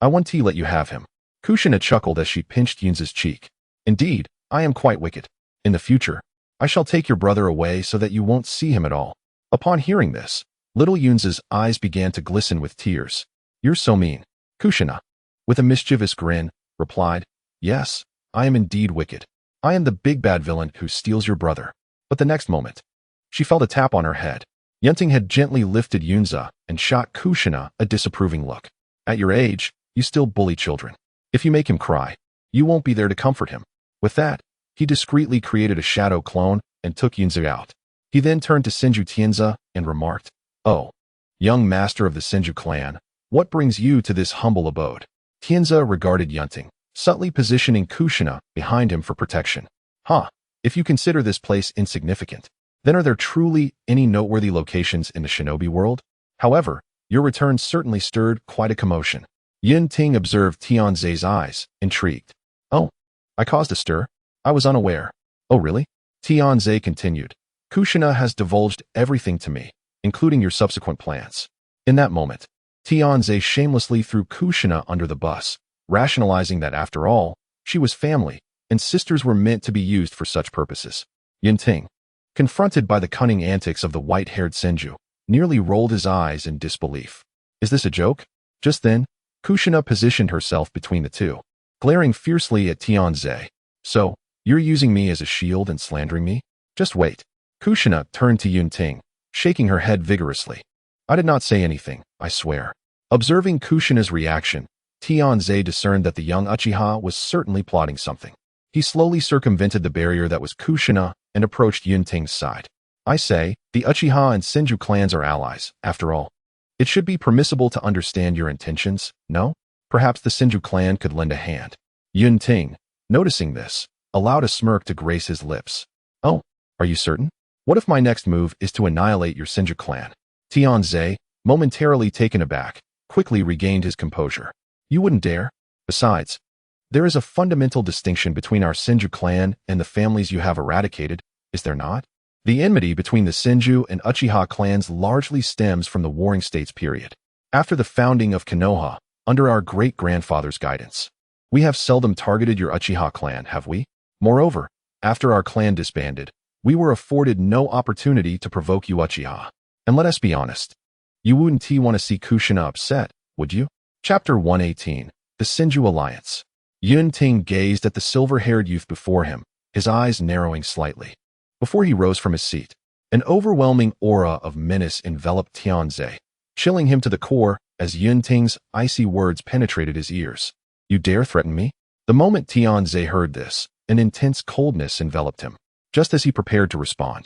I want to let you have him. Kushina chuckled as she pinched Yunze's cheek. Indeed, I am quite wicked. In the future, I shall take your brother away so that you won't see him at all. Upon hearing this, little Yunze's eyes began to glisten with tears. You're so mean. Kushina, with a mischievous grin, replied, Yes, I am indeed wicked. I am the big bad villain who steals your brother. But the next moment, she felt a tap on her head. Yun Ting had gently lifted Yunze and shot Kushina a disapproving look. At your age, you still bully children. If you make him cry, you won't be there to comfort him. With that, he discreetly created a shadow clone and took Yunze out. He then turned to Senju Tianzi and remarked, Oh, young master of the Senju clan, what brings you to this humble abode? Tianzi regarded Yun Ting, subtly positioning Kushina behind him for protection. If you consider this place insignificant, then are there truly any noteworthy locations in the shinobi world? However, your return certainly stirred quite a commotion. Yun Ting observed Tianzi's eyes, intrigued. Oh, I caused a stir? I was unaware. Oh really? Tianzi continued. Kushina has divulged everything to me, including your subsequent plans. In that moment, Tianzi shamelessly threw Kushina under the bus, rationalizing that after all, she was family, and sisters were meant to be used for such purposes. Yun Ting, confronted by the cunning antics of the white-haired Senju, nearly rolled his eyes in disbelief. Is this a joke? Just then, Kushina positioned herself between the two, glaring fiercely at Tianzi. So, you're using me as a shield and slandering me? Just wait. Kushina turned to Yun Ting, shaking her head vigorously. I did not say anything, I swear. Observing Kushina's reaction, Tianzi discerned that the young Uchiha was certainly plotting something. He slowly circumvented the barrier that was Kushina and approached Yun Ting's side. I say, the Uchiha and Senju clans are allies, after all. It should be permissible to understand your intentions, no? Perhaps the Senju clan could lend a hand. Yun Ting, noticing this, allowed a smirk to grace his lips. Oh, are you certain? What if my next move is to annihilate your Senju clan? Tianzi, momentarily taken aback, quickly regained his composure. You wouldn't dare? Besides, there is a fundamental distinction between our Senju clan and the families you have eradicated, is there not? The enmity between the Senju and Uchiha clans largely stems from the Warring States period. After the founding of Konoha, under our great-grandfather's guidance, we have seldom targeted your Uchiha clan, have we? Moreover, after our clan disbanded, we were afforded no opportunity to provoke you Uchiha. And let us be honest, you wouldn't want to see Kushina upset, would you? Chapter 118, The Senju Alliance. Yun Ting gazed at the silver-haired youth before him, his eyes narrowing slightly. Before he rose from his seat, an overwhelming aura of menace enveloped Tianzi, chilling him to the core as Yun Ting's icy words penetrated his ears. You dare threaten me? The moment Tianzi heard this, an intense coldness enveloped him, just as he prepared to respond.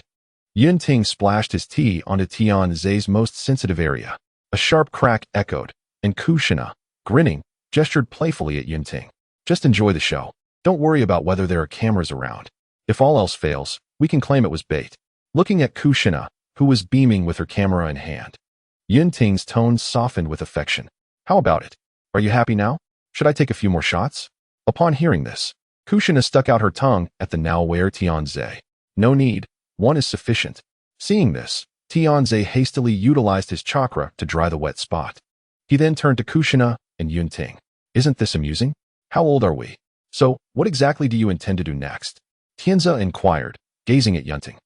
Yun Ting splashed his tea onto Tianzi's most sensitive area. A sharp crack echoed, and Kushina, grinning, gestured playfully at Yun Ting. Just enjoy the show. Don't worry about whether there are cameras around. If all else fails, we can claim it was bait. Looking at Kushina, who was beaming with her camera in hand, Yun Ting's tone softened with affection. How about it? Are you happy now? Should I take a few more shots? Upon hearing this, Kushina stuck out her tongue at the now aware Tianzi. No need, one is sufficient. Seeing this, Tianzi hastily utilized his chakra to dry the wet spot. He then turned to Kushina and Yun Ting. Isn't this amusing? How old are we? So, what exactly do you intend to do next? Tianzi inquired, gazing at Yun Ting.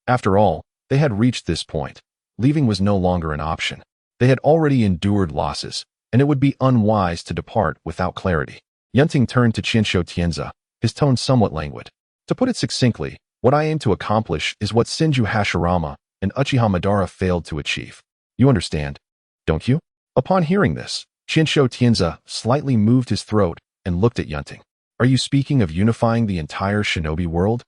After all, they had reached this point. Leaving was no longer an option. They had already endured losses, and it would be unwise to depart without clarity. Yun Ting turned to Qinsho Tianzi, his tone somewhat languid. To put it succinctly, what I aim to accomplish is what Senju Hashirama and Uchiha Madara failed to achieve. You understand, don't you? Upon hearing this, Qinsho Tianzi slightly moved his throat and looked at Yun Ting. Are you speaking of unifying the entire shinobi world?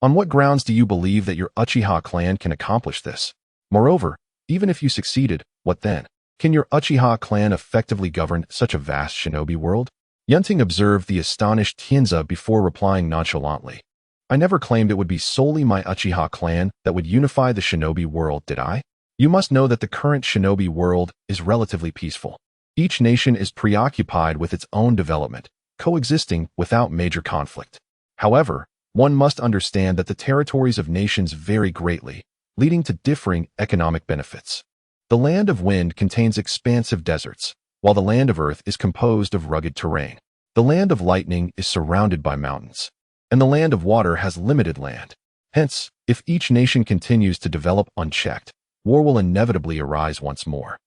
On what grounds do you believe that your Uchiha clan can accomplish this? Moreover, Even if you succeeded, what then? Can your Uchiha clan effectively govern such a vast shinobi world? Yun Ting observed the astonished Tianza before replying nonchalantly. I never claimed it would be solely my Uchiha clan that would unify the shinobi world, did I? You must know that the current shinobi world is relatively peaceful. Each nation is preoccupied with its own development, coexisting without major conflict. However, one must understand that the territories of nations vary greatly, leading to differing economic benefits. The land of wind contains expansive deserts, while the land of earth is composed of rugged terrain. The land of lightning is surrounded by mountains, and the land of water has limited land. Hence, if each nation continues to develop unchecked, war will inevitably arise once more.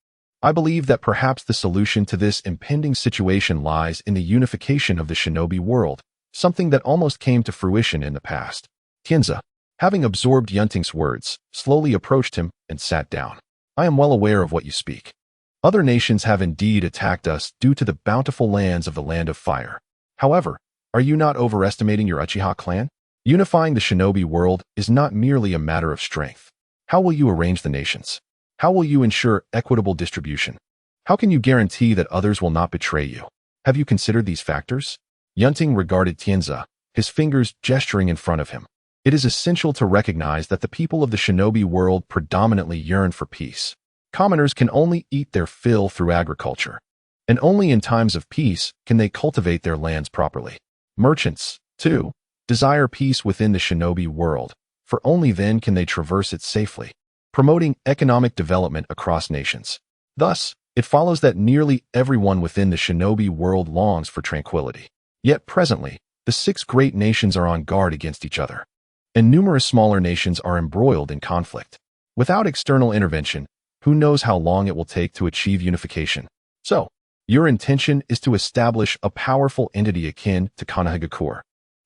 I believe that perhaps the solution to this impending situation lies in the unification of the shinobi world, something that almost came to fruition in the past. Tianza, having absorbed Yun Ting's words, slowly approached him and sat down. I am well aware of what you speak. Other nations have indeed attacked us due to the bountiful lands of the Land of Fire. However, are you not overestimating your Uchiha clan? Unifying the shinobi world is not merely a matter of strength. How will you arrange the nations? How will you ensure equitable distribution? How can you guarantee that others will not betray you? Have you considered these factors? Yun Ting regarded Tianza, his fingers gesturing in front of him. It is essential to recognize that the people of the shinobi world predominantly yearn for peace. Commoners can only eat their fill through agriculture, and only in times of peace can they cultivate their lands properly. Merchants, too, desire peace within the shinobi world, for only then can they traverse it safely, promoting economic development across nations. Thus, it follows that nearly everyone within the shinobi world longs for tranquility. Yet presently, the 6 great nations are on guard against each other, and numerous smaller nations are embroiled in conflict. Without external intervention, who knows how long it will take to achieve unification? So, your intention is to establish a powerful entity akin to Konohagakure,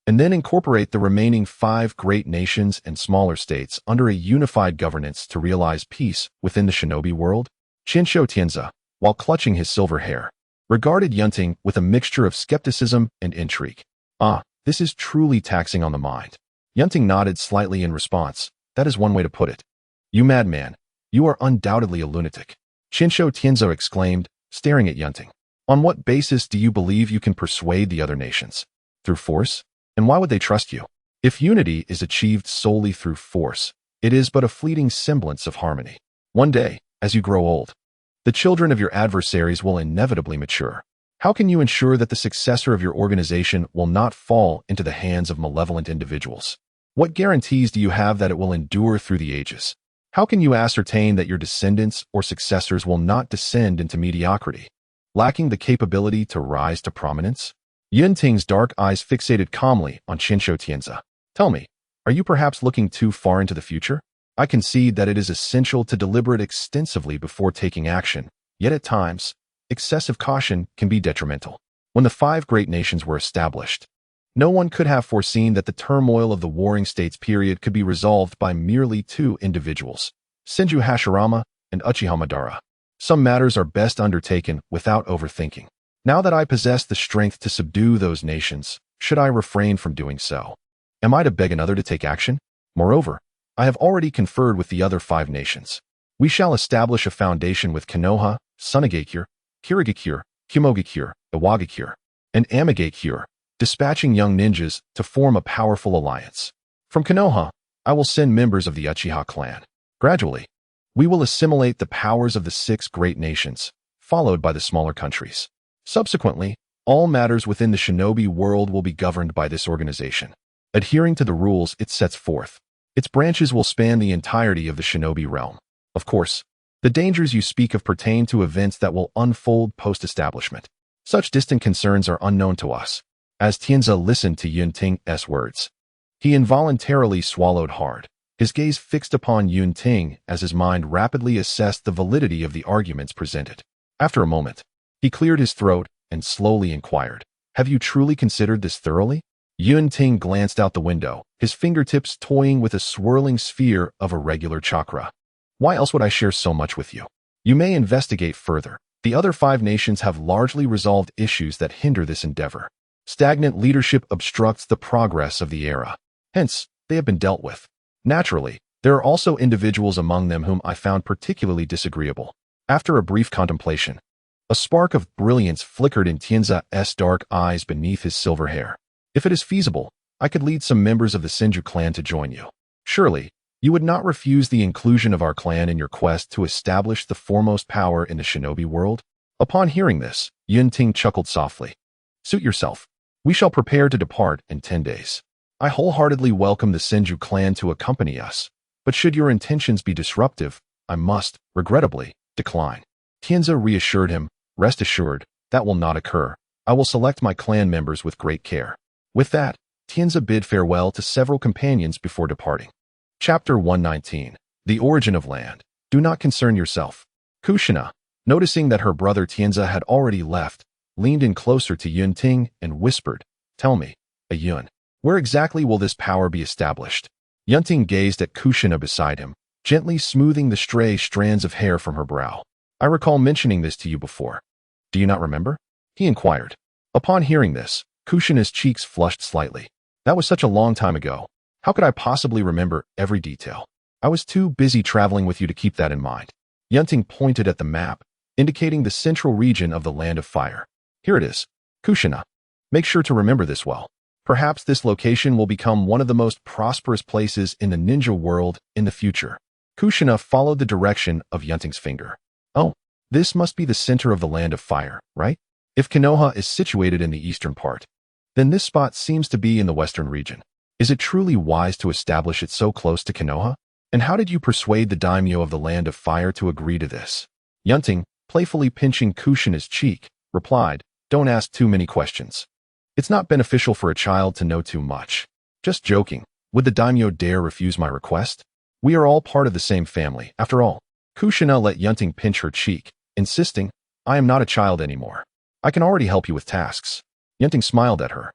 and then incorporate the remaining 5 great nations and smaller states under a unified governance to realize peace within the shinobi world? Shinsho Tianza, while clutching his silver hair, regarded Yun Ting with a mixture of skepticism and intrigue. This is truly taxing on the mind. Yun Ting nodded slightly in response. That is one way to put it. You madman, you are undoubtedly a lunatic. Shinsho Tianza exclaimed, staring at Yun Ting. On what basis do you believe you can persuade the other nations? Through force? And why would they trust you? If unity is achieved solely through force, it is but a fleeting semblance of harmony. One day, as you grow old, the children of your adversaries will inevitably mature. How can you ensure that the successor of your organization will not fall into the hands of malevolent individuals? What guarantees do you have that it will endure through the ages? How can you ascertain that your descendants or successors will not descend into mediocrity, lacking the capability to rise to prominence? Yun Ting's dark eyes fixated calmly on Shinsho Tianza. Tell me, are you perhaps looking too far into the future? I concede that it is essential to deliberate extensively before taking action, yet at times, excessive caution can be detrimental. When the 5 great nations were established, no one could have foreseen that the turmoil of the Warring States period could be resolved by merely 2 individuals, Senju Hashirama and Uchiha Madara. Some matters are best undertaken without overthinking. Now that I possess the strength to subdue those nations, should I refrain from doing so? Am I to beg another to take action? Moreover, I have already conferred with the other 5 nations. We shall establish a foundation with Konoha, Sunagakure, Kirigakure, Kimogakure, Iwagakure, and Amigakure, dispatching young ninjas to form a powerful alliance. From Konoha, I will send members of the Uchiha clan. Gradually, we will assimilate the powers of the 6 great nations, followed by the smaller countries. Subsequently, all matters within the shinobi world will be governed by this organization, adhering to the rules it sets forth. Its branches will span the entirety of the shinobi realm. Of course, the dangers you speak of pertain to events that will unfold post-establishment. Such distant concerns are unknown to us. As Tianza listened to Yun Ting's words, he involuntarily swallowed hard, his gaze fixed upon Yun Ting as his mind rapidly assessed the validity of the arguments presented. After a moment, he cleared his throat and slowly inquired, "Have you truly considered this thoroughly?" Yun Ting glanced out the window, his fingertips toying with a swirling sphere of irregular chakra. "Why else would I share so much with you? You may investigate further. The other 5 nations have largely resolved issues that hinder this endeavor. Stagnant leadership obstructs the progress of the era. Hence, they have been dealt with. Naturally, There are also individuals among them whom I found particularly disagreeable. After a brief contemplation, a spark of brilliance flickered in Tianza's dark eyes beneath his silver hair. If it is feasible, I could lead some members of the Senju clan to join you. Surely, you would not refuse the inclusion of our clan in your quest to establish the foremost power in the shinobi world? Upon hearing this, Yun Ting chuckled softly. Suit yourself. We shall prepare to depart in 10 days. I wholeheartedly welcome the Senju clan to accompany us, but should your intentions be disruptive, I must, regrettably, decline. Tianza reassured him, rest assured, that will not occur. I will select my clan members with great care. With that, Tianza bid farewell to several companions before departing. Chapter 119. The Origin of Land. Do not concern yourself. Kushina, noticing that her brother Tianza had already left, leaned in closer to Yun Ting and whispered, Tell me, Yun, where exactly will this power be established? Yun Ting gazed at Kushina beside him, gently smoothing the stray strands of hair from her brow. I recall mentioning this to you before. Do you not remember? He inquired. Upon hearing this, Kushina's cheeks flushed slightly. That was such a long time ago. How could I possibly remember every detail? I was too busy traveling with you to keep that in mind. Yun Ting pointed at the map, indicating the central region of the Land of Fire. Here it is. Kushina. Make sure to remember this well. Perhaps this location will become one of the most prosperous places in the ninja world in the future. Kushina followed the direction of Yun Ting's finger. Oh, this must be the center of the Land of Fire, right? If Konoha is situated in the eastern part, then this spot seems to be in the western region. Is it truly wise to establish it so close to Konoha? And how did you persuade the daimyo of the Land of Fire to agree to this? Yun Ting, playfully pinching Kushina's cheek, replied, Don't ask too many questions. It's not beneficial for a child to know too much. Just joking. Would the daimyo dare refuse my request? We are all part of the same family, after all. Kushina let Yun Ting pinch her cheek, insisting, I am not a child anymore. I can already help you with tasks. Yun Ting smiled at her.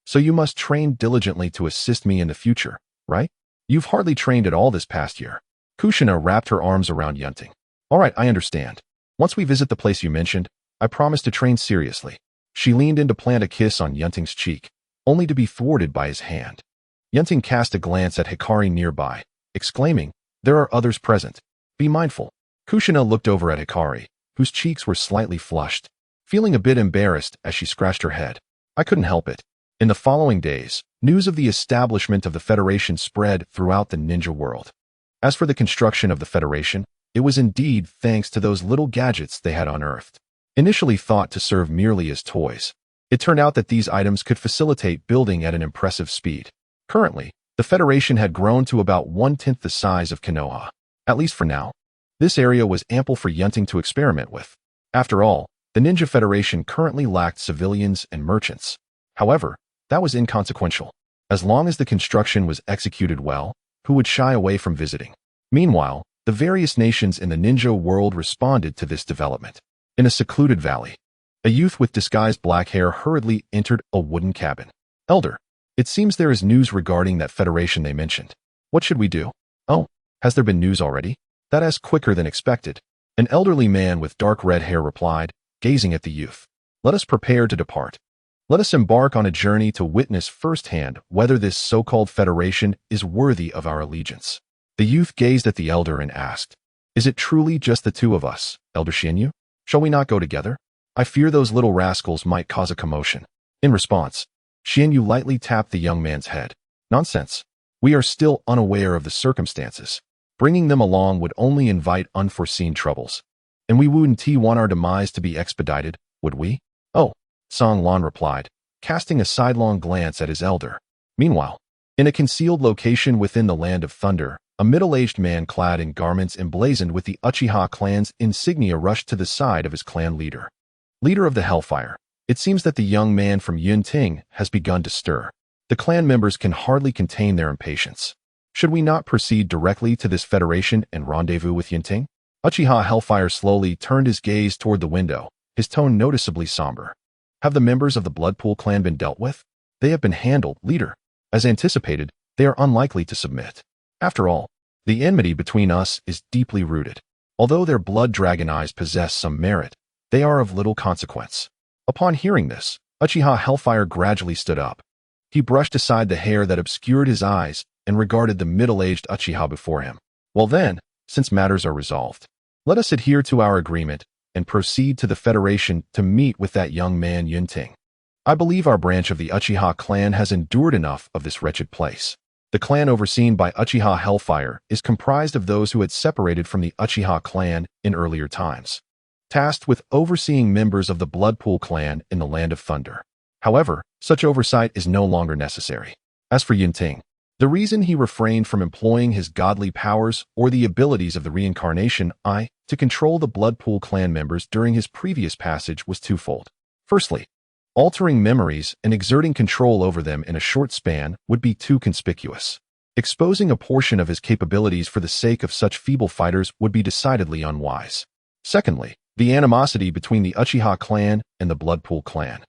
So you must train diligently to assist me in the future, right? You've hardly trained at all this past year. Kushina wrapped her arms around Yun Ting. All right, I understand. Once we visit the place you mentioned, I promise to train seriously. She leaned in to plant a kiss on Yun Ting's cheek, only to be thwarted by his hand. Yun Ting cast a glance at Hikari nearby, exclaiming, There are others present. Be mindful. Kushina looked over at Hikari, whose cheeks were slightly flushed, feeling a bit embarrassed as she scratched her head. I couldn't help it. In the following days, news of the establishment of the Federation spread throughout the ninja world. As for the construction of the Federation, it was indeed thanks to those little gadgets they had unearthed. Initially thought to serve merely as toys, it turned out that these items could facilitate building at an impressive speed. Currently, the Federation had grown to about 1/10 the size of Konoha. At least for now. This area was ample for Yun Ting to experiment with. After all, the Ninja Federation currently lacked civilians and merchants. However, that was inconsequential. As long as the construction was executed well, who would shy away from visiting? Meanwhile, the various nations in the ninja world responded to this development. In a secluded valley, a youth with disguised black hair hurriedly entered a wooden cabin. Elder, it seems there is news regarding that federation they mentioned. What should we do? Oh, has there been news already? That is quicker than expected. An elderly man with dark red hair replied, gazing at the youth. Let us prepare to depart. Let us embark on a journey to witness firsthand whether this so-called federation is worthy of our allegiance. The youth gazed at the elder and asked, Is it truly just the two of us, Elder Xianyu? Shall we not go together? I fear those little rascals might cause a commotion. In response, Xianyu lightly tapped the young man's head. Nonsense. We are still unaware of the circumstances. Bringing them along would only invite unforeseen troubles. And we wouldn't want our demise to be expedited, would we? Oh, Song Lan replied, casting a sidelong glance at his elder. Meanwhile, in a concealed location within the Land of Thunder, a middle-aged man clad in garments emblazoned with the Uchiha clan's insignia rushed to the side of his clan leader. Leader of the Hellfire, it seems that the young man from Yun Ting has begun to stir. The clan members can hardly contain their impatience. Should we not proceed directly to this federation and rendezvous with Yun Ting? Uchiha Hellfire slowly turned his gaze toward the window, his tone noticeably somber. Have the members of the Bloodpool clan been dealt with? They have been handled, leader. As anticipated, they are unlikely to submit. After all, the enmity between us is deeply rooted. Although their blood dragon eyes possess some merit, they are of little consequence. Upon hearing this, Uchiha Hellfire gradually stood up. He brushed aside the hair that obscured his eyes and regarded the middle-aged Uchiha before him. Well then, since matters are resolved, let us adhere to our agreement and proceed to the Federation to meet with that young man Yun Ting. I believe our branch of the Uchiha clan has endured enough of this wretched place. The clan overseen by Uchiha Hellfire is comprised of those who had separated from the Uchiha clan in earlier times, tasked with overseeing members of the Bloodpool clan in the Land of Thunder. However, such oversight is no longer necessary. As for Yun Ting, the reason he refrained from employing his godly powers or the abilities of the reincarnation Eye to control the Bloodpool clan members during his previous passage was twofold. Firstly, altering memories and exerting control over them in a short span would be too conspicuous. Exposing a portion of his capabilities for the sake of such feeble fighters would be decidedly unwise. Secondly, the animosity between the Uchiha clan and the Bloodpool clan,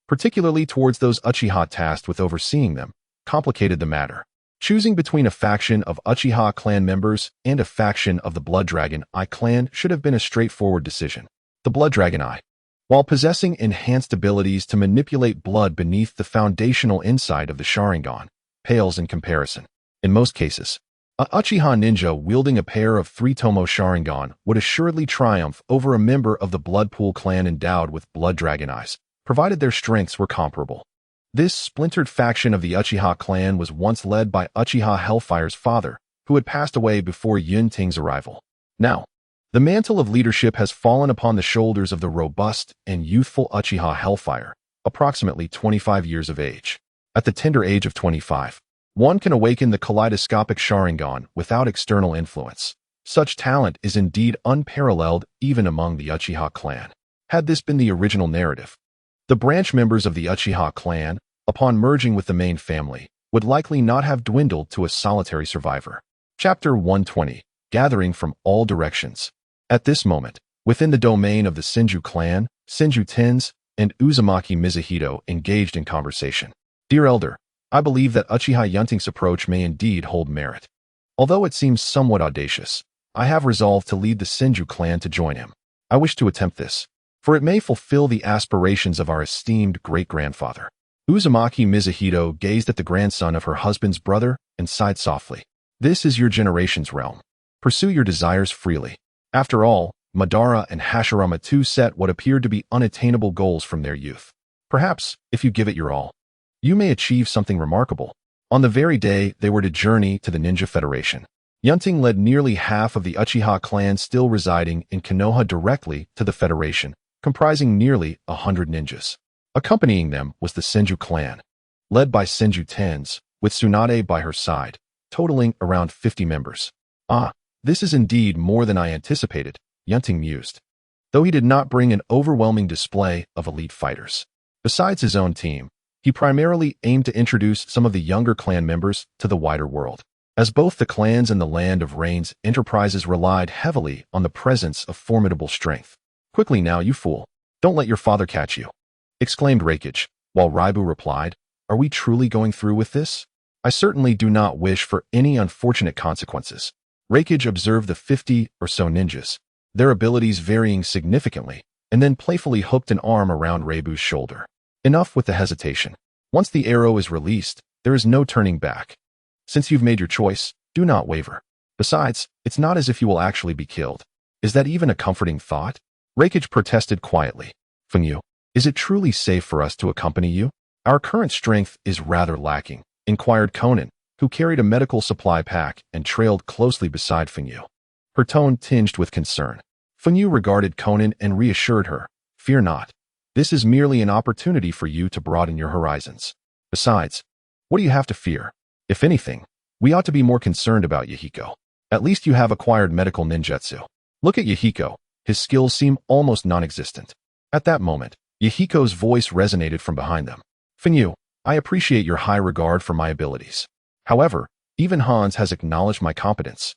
particularly towards those Uchiha tasked with overseeing them, complicated the matter. Choosing between a faction of Uchiha clan members and a faction of the Blood Dragon Eye clan should have been a straightforward decision. The Blood Dragon Eye, while possessing enhanced abilities to manipulate blood beneath the foundational insight of the Sharingan, pales in comparison. In most cases, a Uchiha ninja wielding a pair of 3-tomo Sharingan would assuredly triumph over a member of the Bloodpool clan endowed with Blood Dragon Eyes, provided their strengths were comparable. This splintered faction of the Uchiha clan was once led by Uchiha Hellfire's father, who had passed away before Yun Ting's arrival. Now, the mantle of leadership has fallen upon the shoulders of the robust and youthful Uchiha Hellfire, approximately 25 years of age. At the tender age of 25, one can awaken the kaleidoscopic Sharingan without external influence. Such talent is indeed unparalleled even among the Uchiha clan. Had this been the original narrative, the branch members of the Uchiha clan, upon merging with the main family, would likely not have dwindled to a solitary survivor. Chapter 120. Gathering from all directions. At this moment, within the domain of the Senju clan, Senju Tens and Uzumaki Mizuhito engaged in conversation. Dear Elder, I believe that Uchiha Yun Ting's approach may indeed hold merit. Although it seems somewhat audacious, I have resolved to lead the Senju clan to join him. I wish to attempt this, for it may fulfill the aspirations of our esteemed great-grandfather. Uzumaki Mizuhito gazed at the grandson of her husband's brother and sighed softly. This is your generation's realm. Pursue your desires freely. After all, Madara and Hashirama too set what appeared to be unattainable goals from their youth. Perhaps, if you give it your all, you may achieve something remarkable. On the very day they were to journey to the Ninja Federation, Yun Ting led nearly half of the Uchiha clan still residing in Konoha directly to the Federation, comprising nearly 100 ninjas. Accompanying them was the Senju clan, led by Senju Tens, with Tsunade by her side, totaling around 50 members. Ah, this is indeed more than I anticipated, Yun Ting mused, though he did not bring an overwhelming display of elite fighters. Besides his own team, he primarily aimed to introduce some of the younger clan members to the wider world, as both the clans and the Land of Rain's enterprises relied heavily on the presence of formidable strength. Quickly now, you fool. Don't let your father catch you, exclaimed Reikage, while Raibu replied, Are we truly going through with this? I certainly do not wish for any unfortunate consequences. Reikage observed the 50 or so ninjas, their abilities varying significantly, and then playfully hooked an arm around Reibu's shoulder. Enough with the hesitation. Once the arrow is released, there is no turning back. Since you've made your choice, do not waver. Besides, it's not as if you will actually be killed. Is that even a comforting thought? Reikage protested quietly. Fengyu, is it truly safe for us to accompany you? Our current strength is rather lacking, inquired Conan, who carried a medical supply pack and trailed closely beside Fengyu. Her tone tinged with concern. Fengyu regarded Conan and reassured her, Fear not. This is merely an opportunity for you to broaden your horizons. Besides, what do you have to fear? If anything, we ought to be more concerned about Yahiko. At least you have acquired medical ninjutsu. Look at Yahiko. His skills seem almost non-existent. At that moment, Yahiko's voice resonated from behind them. Fengyu, I appreciate your high regard for my abilities. However, even Hans has acknowledged my competence.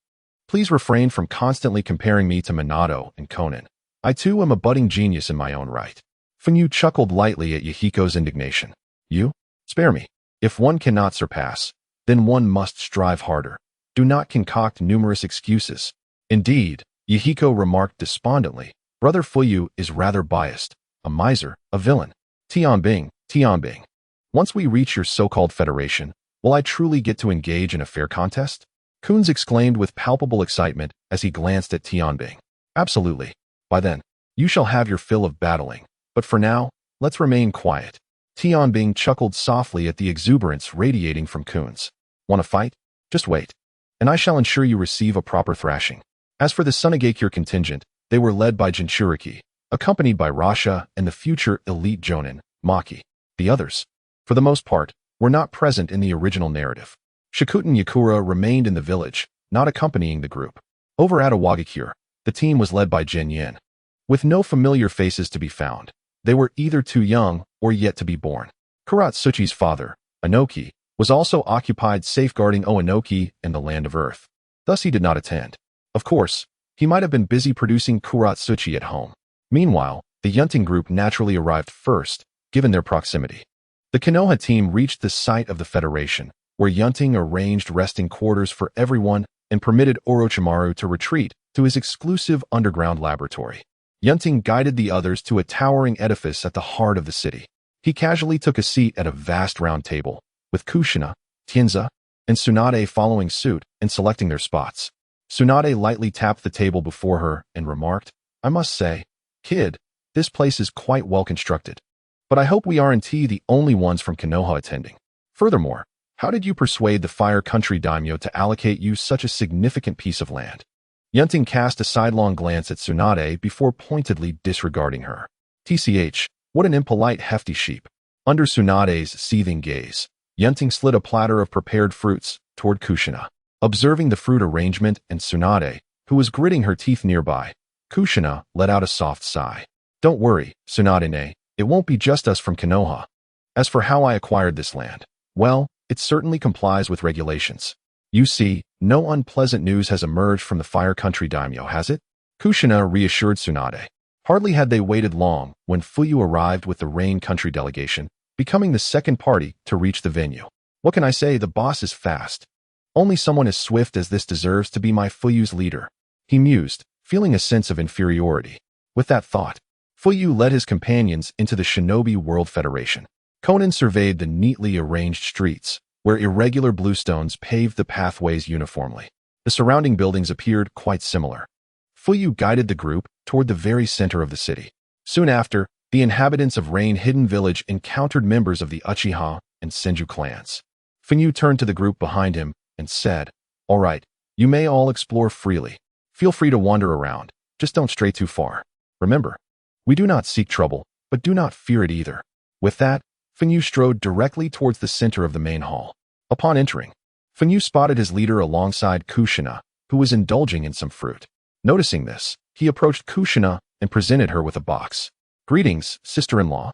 Please refrain from constantly comparing me to Minato and Conan. I too am a budding genius in my own right. Fengyu chuckled lightly at Yahiko's indignation. You? Spare me. If one cannot surpass, then one must strive harder. Do not concoct numerous excuses. Indeed, Yahiko remarked despondently, Brother Fengyu is rather biased, a miser, a villain. Tianbing. Once we reach your so-called federation, Will I truly get to engage in a fair contest? Kunz exclaimed with palpable excitement as he glanced at Tianbing. Absolutely. By then, you shall have your fill of battling. But for now, let's remain quiet. Tianbing chuckled softly at the exuberance radiating from Kunz. Want to fight? Just wait. And I shall ensure you receive a proper thrashing. As for the Sunagakure contingent, they were led by Jinchuriki, accompanied by Rasha and the future elite Jonin, Maki. The others, for the most part, were not present in the original narrative. Shikuten Yakura remained in the village, not accompanying the group. Over at Awagakure, the team was led by Jin Yin. With no familiar faces to be found, they were either too young or yet to be born. Kuratsuchi's father, Anoki, was also occupied safeguarding Oanoki and the Land of Earth. Thus he did not attend. Of course, he might have been busy producing Kuratsuchi at home. Meanwhile, the Yun Ting group naturally arrived first, given their proximity. The Konoha team reached the site of the Federation, where Yun Ting arranged resting quarters for everyone and permitted Orochimaru to retreat to his exclusive underground laboratory. Yun Ting guided the others to a towering edifice at the heart of the city. He casually took a seat at a vast round table, with Kushina, Tienza, and Tsunade following suit and selecting their spots. Tsunade lightly tapped the table before her and remarked, I must say, kid, this place is quite well constructed. But I hope we aren't the only ones from Konoha attending. Furthermore, how did you persuade the Fire Country daimyo to allocate you such a significant piece of land? Yun Ting cast a sidelong glance at Tsunade before pointedly disregarding her. TCH, what an impolite hefty sheep. Under Tsunade's seething gaze, Yun Ting slid a platter of prepared fruits toward Kushina. Observing the fruit arrangement and Tsunade, who was gritting her teeth nearby, Kushina let out a soft sigh. Don't worry, Tsunade-ne, it won't be just us from Konoha. As for how I acquired this land, well, it certainly complies with regulations. You see, no unpleasant news has emerged from the Fire Country daimyo, has it? Kushina reassured Tsunade. Hardly had they waited long when Fuyu arrived with the Rain Country delegation, becoming the second party to reach the venue. What can I say, the boss is fast. Only someone as swift as this deserves to be my Fuyu's leader. He mused, feeling a sense of inferiority. With that thought, Fuyu led his companions into the Shinobi World Federation. Conan surveyed the neatly arranged streets, where irregular bluestones paved the pathways uniformly. The surrounding buildings appeared quite similar. Fuyu guided the group toward the very center of the city. Soon after, the inhabitants of Rain Hidden Village encountered members of the Uchiha and Senju clans. Fuyu turned to the group behind him and said, All right, you may all explore freely. Feel free to wander around, just don't stray too far. Remember, we do not seek trouble, but do not fear it either. With that, Fuyu strode directly towards the center of the main hall. Upon entering, Fuyu spotted his leader alongside Kushina, who was indulging in some fruit. Noticing this, he approached Kushina and presented her with a box. Greetings, sister-in-law.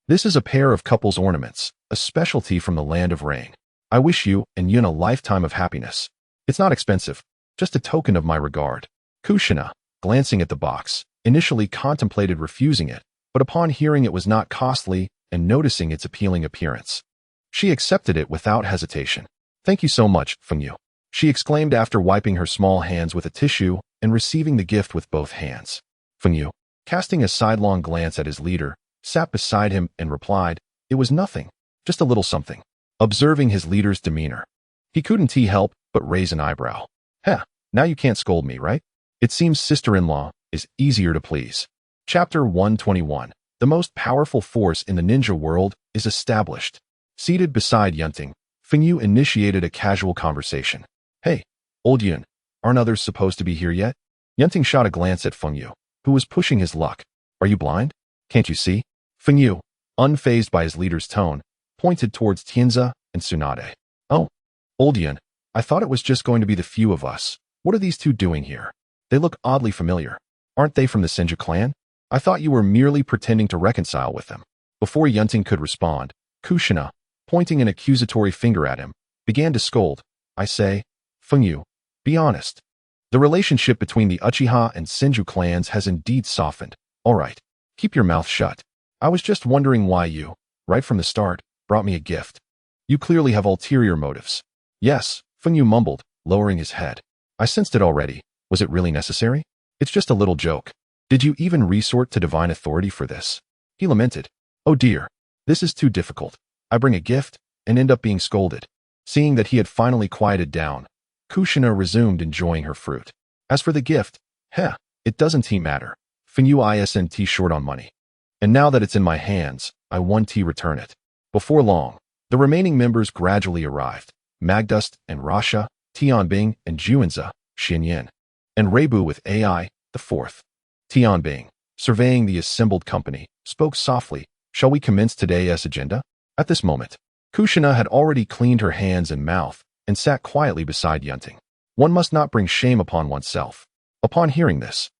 This is a pair of couple's ornaments, a specialty from the land of rain. I wish you and Yun a lifetime of happiness. It's not expensive, just a token of my regard. Kushina, glancing at the box, initially contemplated refusing it, but upon hearing it was not costly and noticing its appealing appearance, she accepted it without hesitation. Thank you so much, Fuyu, she exclaimed after wiping her small hands with a tissue and receiving the gift with both hands. Fuyu, casting a sidelong glance at his leader, sat beside him and replied, It was nothing, just a little something. Observing his leader's demeanor, he couldn't help but raise an eyebrow. Heh, now you can't scold me, right? It seems sister-in-law is easier to please. Chapter 121. The most powerful force in the ninja world is established. Seated beside Yun Ting, Fuyu initiated a casual conversation. Hey, old Yun, aren't others supposed to be here yet? Yun Ting shot a glance at Fuyu, who was pushing his luck. Are you blind? Can't you see? Fuyu, unfazed by his leader's tone, pointed towards Tienza and Tsunade. Oh, old Yun, I thought it was just going to be the few of us. What are these two doing here? They look oddly familiar. Aren't they from the Senju clan? I thought you were merely pretending to reconcile with them. Before Yun Ting could respond, Kushina, pointing an accusatory finger at him, began to scold. I say, Fuyu, be honest. The relationship between the Uchiha and Senju clans has indeed softened. All right, keep your mouth shut. I was just wondering why you, right from the start, brought me a gift. You clearly have ulterior motives. Yes, Fuyu mumbled, lowering his head. I sensed it already. Was it really necessary? It's just a little joke. Did you even resort to divine authority for this? He lamented. Oh dear, this is too difficult. I bring a gift and end up being scolded. Seeing that he had finally quieted down, Kushina resumed enjoying her fruit. As for the gift, it doesn't matter. Finyu isn't short on money. And now that it's in my hands, I want to return it. Before long, the remaining members gradually arrived. Magdust and Rasha, Tianbing and Juanza, Xinyan, and Reibu with AI, the fourth. Tianbing, surveying the assembled company, spoke softly, "Shall we commence today's agenda?" At this moment, Kushina had already cleaned her hands and mouth and sat quietly beside Yun Ting. One must not bring shame upon oneself. Upon hearing this,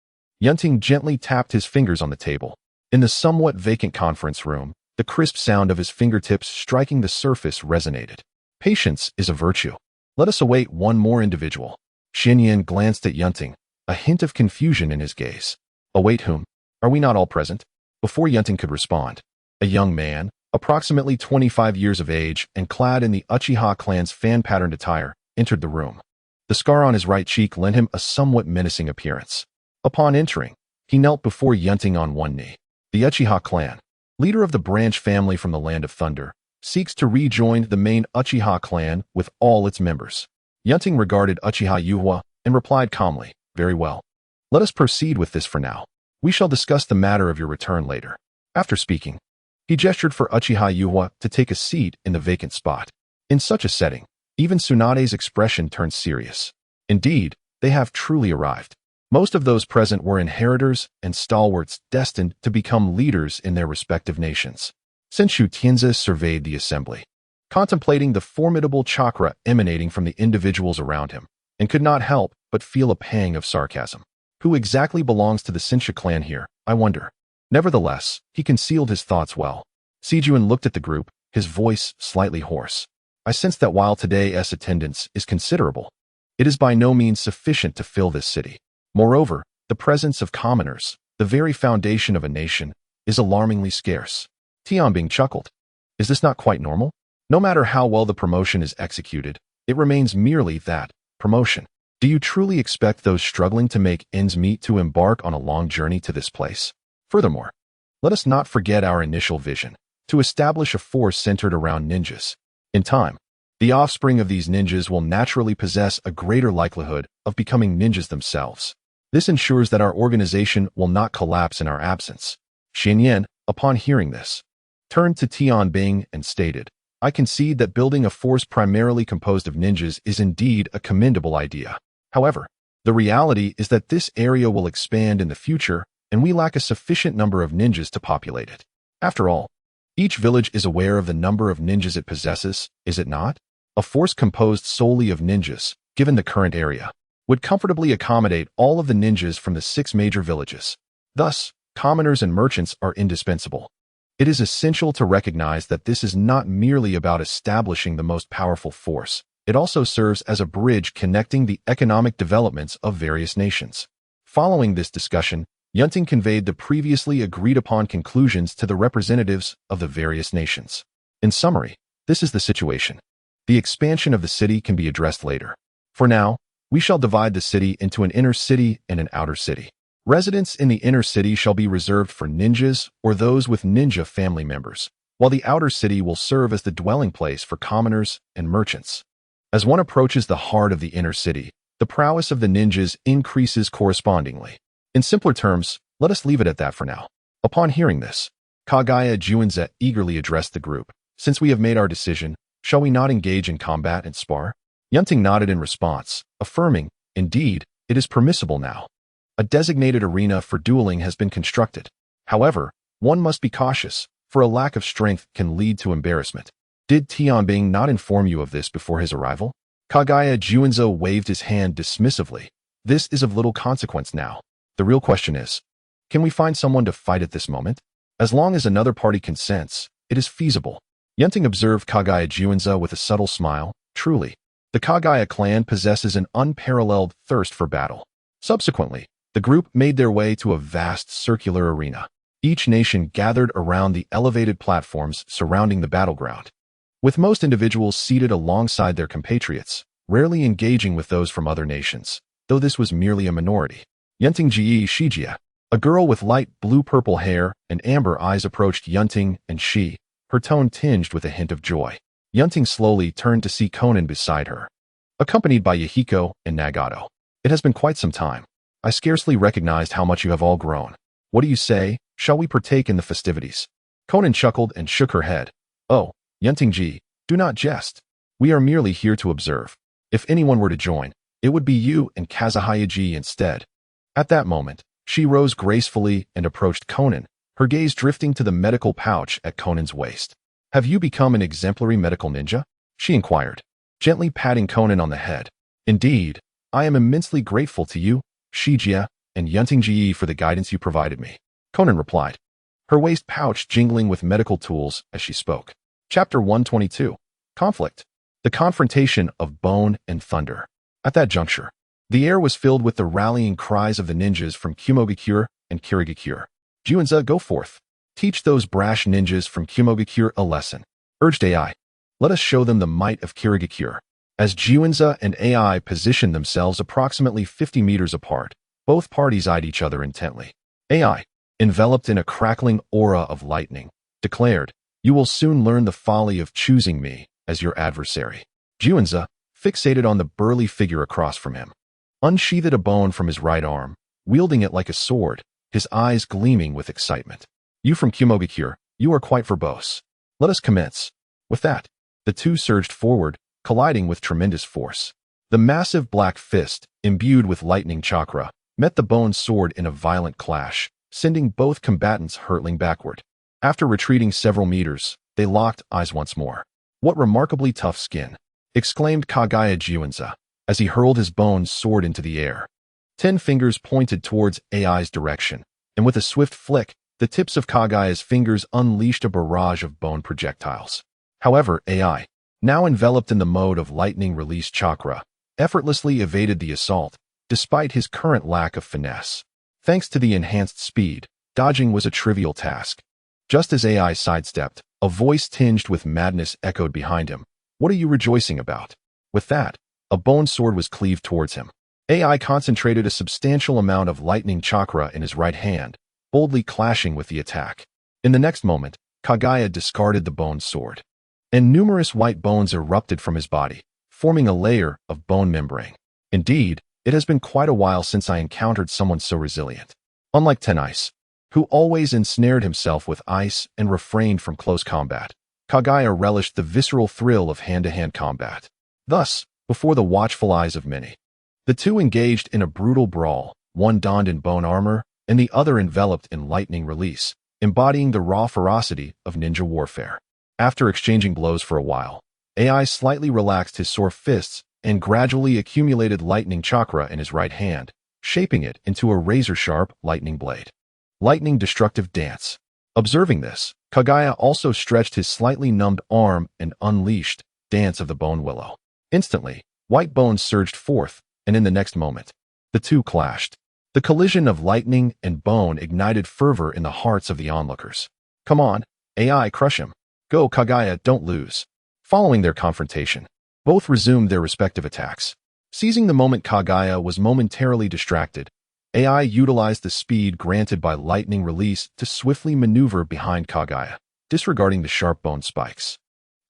Yun Ting gently tapped his fingers on the table. In the somewhat vacant conference room, the crisp sound of his fingertips striking the surface resonated. Patience is a virtue. Let us await one more individual. Xinyan glanced at Yun Ting, a hint of confusion in his gaze. Await whom? Are we not all present? Before Yun Ting could respond, a young man, approximately 25 years of age and clad in the Uchiha clan's fan-patterned attire, entered the room. The scar on his right cheek lent him a somewhat menacing appearance. Upon entering, he knelt before Yun Ting on one knee. The Uchiha clan, leader of the branch family from the Land of Thunder, seeks to rejoin the main Uchiha clan with all its members. Yun Ting regarded Uchiha Yuhua and replied calmly, "Very well. Let us proceed with this for now. We shall discuss the matter of your return later." After speaking, he gestured for Uchiha Yuhua to take a seat in the vacant spot. In such a setting, even Tsunade's expression turned serious. Indeed, they have truly arrived. Most of those present were inheritors and stalwarts destined to become leaders in their respective nations. Senshu Tianzi surveyed the assembly, contemplating the formidable chakra emanating from the individuals around him, and could not help but feel a pang of sarcasm. Who exactly belongs to the Senshu clan here, I wonder? Nevertheless, he concealed his thoughts well. Sijuan looked at the group, his voice slightly hoarse. I sense that while today's attendance is considerable, it is by no means sufficient to fill this city. Moreover, the presence of commoners, the very foundation of a nation, is alarmingly scarce. Tianbing chuckled. Is this not quite normal? No matter how well the promotion is executed, it remains merely that, promotion. Do you truly expect those struggling to make ends meet to embark on a long journey to this place? Furthermore, let us not forget our initial vision, to establish a force centered around ninjas. In time, the offspring of these ninjas will naturally possess a greater likelihood of becoming ninjas themselves. This ensures that our organization will not collapse in our absence. Xinyan, upon hearing this, turned to Tianbing and stated, I concede that building a force primarily composed of ninjas is indeed a commendable idea. However, the reality is that this area will expand in the future, and we lack a sufficient number of ninjas to populate it. After all, each village is aware of the number of ninjas it possesses, is it not? A force composed solely of ninjas, given the current area, would comfortably accommodate all of the ninjas from the 6 major villages. Thus, commoners and merchants are indispensable. It is essential to recognize that this is not merely about establishing the most powerful force. It also serves as a bridge connecting the economic developments of various nations. Following this discussion, Yun Ting conveyed the previously agreed-upon conclusions to the representatives of the various nations. In summary, this is the situation. The expansion of the city can be addressed later. For now, we shall divide the city into an inner city and an outer city. Residents in the inner city shall be reserved for ninjas or those with ninja family members, while the outer city will serve as the dwelling place for commoners and merchants. As one approaches the heart of the inner city, the prowess of the ninjas increases correspondingly. In simpler terms, let us leave it at that for now. Upon hearing this, Kagaya Juanza eagerly addressed the group. Since we have made our decision, shall we not engage in combat and spar? Yun Ting nodded in response, affirming, indeed, it is permissible now. A designated arena for dueling has been constructed. However, one must be cautious, for a lack of strength can lead to embarrassment. Did Tianbing not inform you of this before his arrival? Kagaya Juanza waved his hand dismissively. This is of little consequence now. The real question is, can we find someone to fight at this moment? As long as another party consents, it is feasible. Yun Ting observed Kagaya Juanza with a subtle smile. Truly, the Kagaya clan possesses an unparalleled thirst for battle. Subsequently, the group made their way to a vast circular arena. Each nation gathered around the elevated platforms surrounding the battleground, with most individuals seated alongside their compatriots, rarely engaging with those from other nations, though this was merely a minority. Yun Ting Ji Shijia, a girl with light blue-purple hair and amber eyes approached Yun Ting and she, her tone tinged with a hint of joy. Yun Ting slowly turned to see Conan beside her, accompanied by Yahiko and Nagato. It has been quite some time. I scarcely recognized how much you have all grown. What do you say? Shall we partake in the festivities? Conan chuckled and shook her head. Oh, Yun Ting-ji, do not jest. We are merely here to observe. If anyone were to join, it would be you and Kazuhaya-ji instead. At that moment, she rose gracefully and approached Conan, her gaze drifting to the medical pouch at Conan's waist. Have you become an exemplary medical ninja? She inquired, gently patting Conan on the head. Indeed, I am immensely grateful to you, Shijia, and Yun Ting-ji for the guidance you provided me. Conan replied, her waist pouch jingling with medical tools as she spoke. Chapter 122. Conflict. The confrontation of bone and thunder. At that juncture, the air was filled with the rallying cries of the ninjas from Kumogakure and Kirigakure. Juinza, go forth. Teach those brash ninjas from Kumogakure a lesson, urged AI. Let us show them the might of Kirigakure. As Juinza and AI positioned themselves approximately 50 meters apart, both parties eyed each other intently. AI, enveloped in a crackling aura of lightning, declared, you will soon learn the folly of choosing me as your adversary. Juinza, fixated on the burly figure across from him, unsheathed a bone from his right arm, wielding it like a sword, his eyes gleaming with excitement. You from Kumogakure, you are quite verbose. Let us commence. With that, the two surged forward, colliding with tremendous force. The massive black fist, imbued with lightning chakra, met the bone sword in a violent clash, sending both combatants hurtling backward. After retreating several meters, they locked eyes once more. What remarkably tough skin, exclaimed Kagaya Juinza, as he hurled his bone sword into the air. 10 fingers pointed towards AI's direction, and with a swift flick, the tips of Kagaya's fingers unleashed a barrage of bone projectiles. However, AI, now enveloped in the mode of lightning release chakra, effortlessly evaded the assault, despite his current lack of finesse. Thanks to the enhanced speed, dodging was a trivial task. Just as AI sidestepped, a voice tinged with madness echoed behind him. What are you rejoicing about? With that, a bone sword was cleaved towards him. AI concentrated a substantial amount of lightning chakra in his right hand, boldly clashing with the attack. In the next moment, Kagaya discarded the bone sword, and numerous white bones erupted from his body, forming a layer of bone membrane. Indeed, it has been quite a while since I encountered someone so resilient. Unlike Ten Ice, who always ensnared himself with ice and refrained from close combat, Kagaya relished the visceral thrill of hand-to-hand combat. Thus, before the watchful eyes of many, the two engaged in a brutal brawl, one donned in bone armor, and the other enveloped in lightning release, embodying the raw ferocity of ninja warfare. After exchanging blows for a while, AI slightly relaxed his sore fists and gradually accumulated lightning chakra in his right hand, shaping it into a razor-sharp lightning blade. Lightning destructive dance. Observing this, Kagaya also stretched his slightly numbed arm and unleashed dance of the bone willow. Instantly, white bones surged forth, and in the next moment, the two clashed. The collision of lightning and bone ignited fervor in the hearts of the onlookers. Come on, AI, crush him. Go, Kagaya, don't lose. Following their confrontation, both resumed their respective attacks. Seizing the moment Kagaya was momentarily distracted, AI utilized the speed granted by lightning release to swiftly maneuver behind Kagaya, disregarding the sharp bone spikes,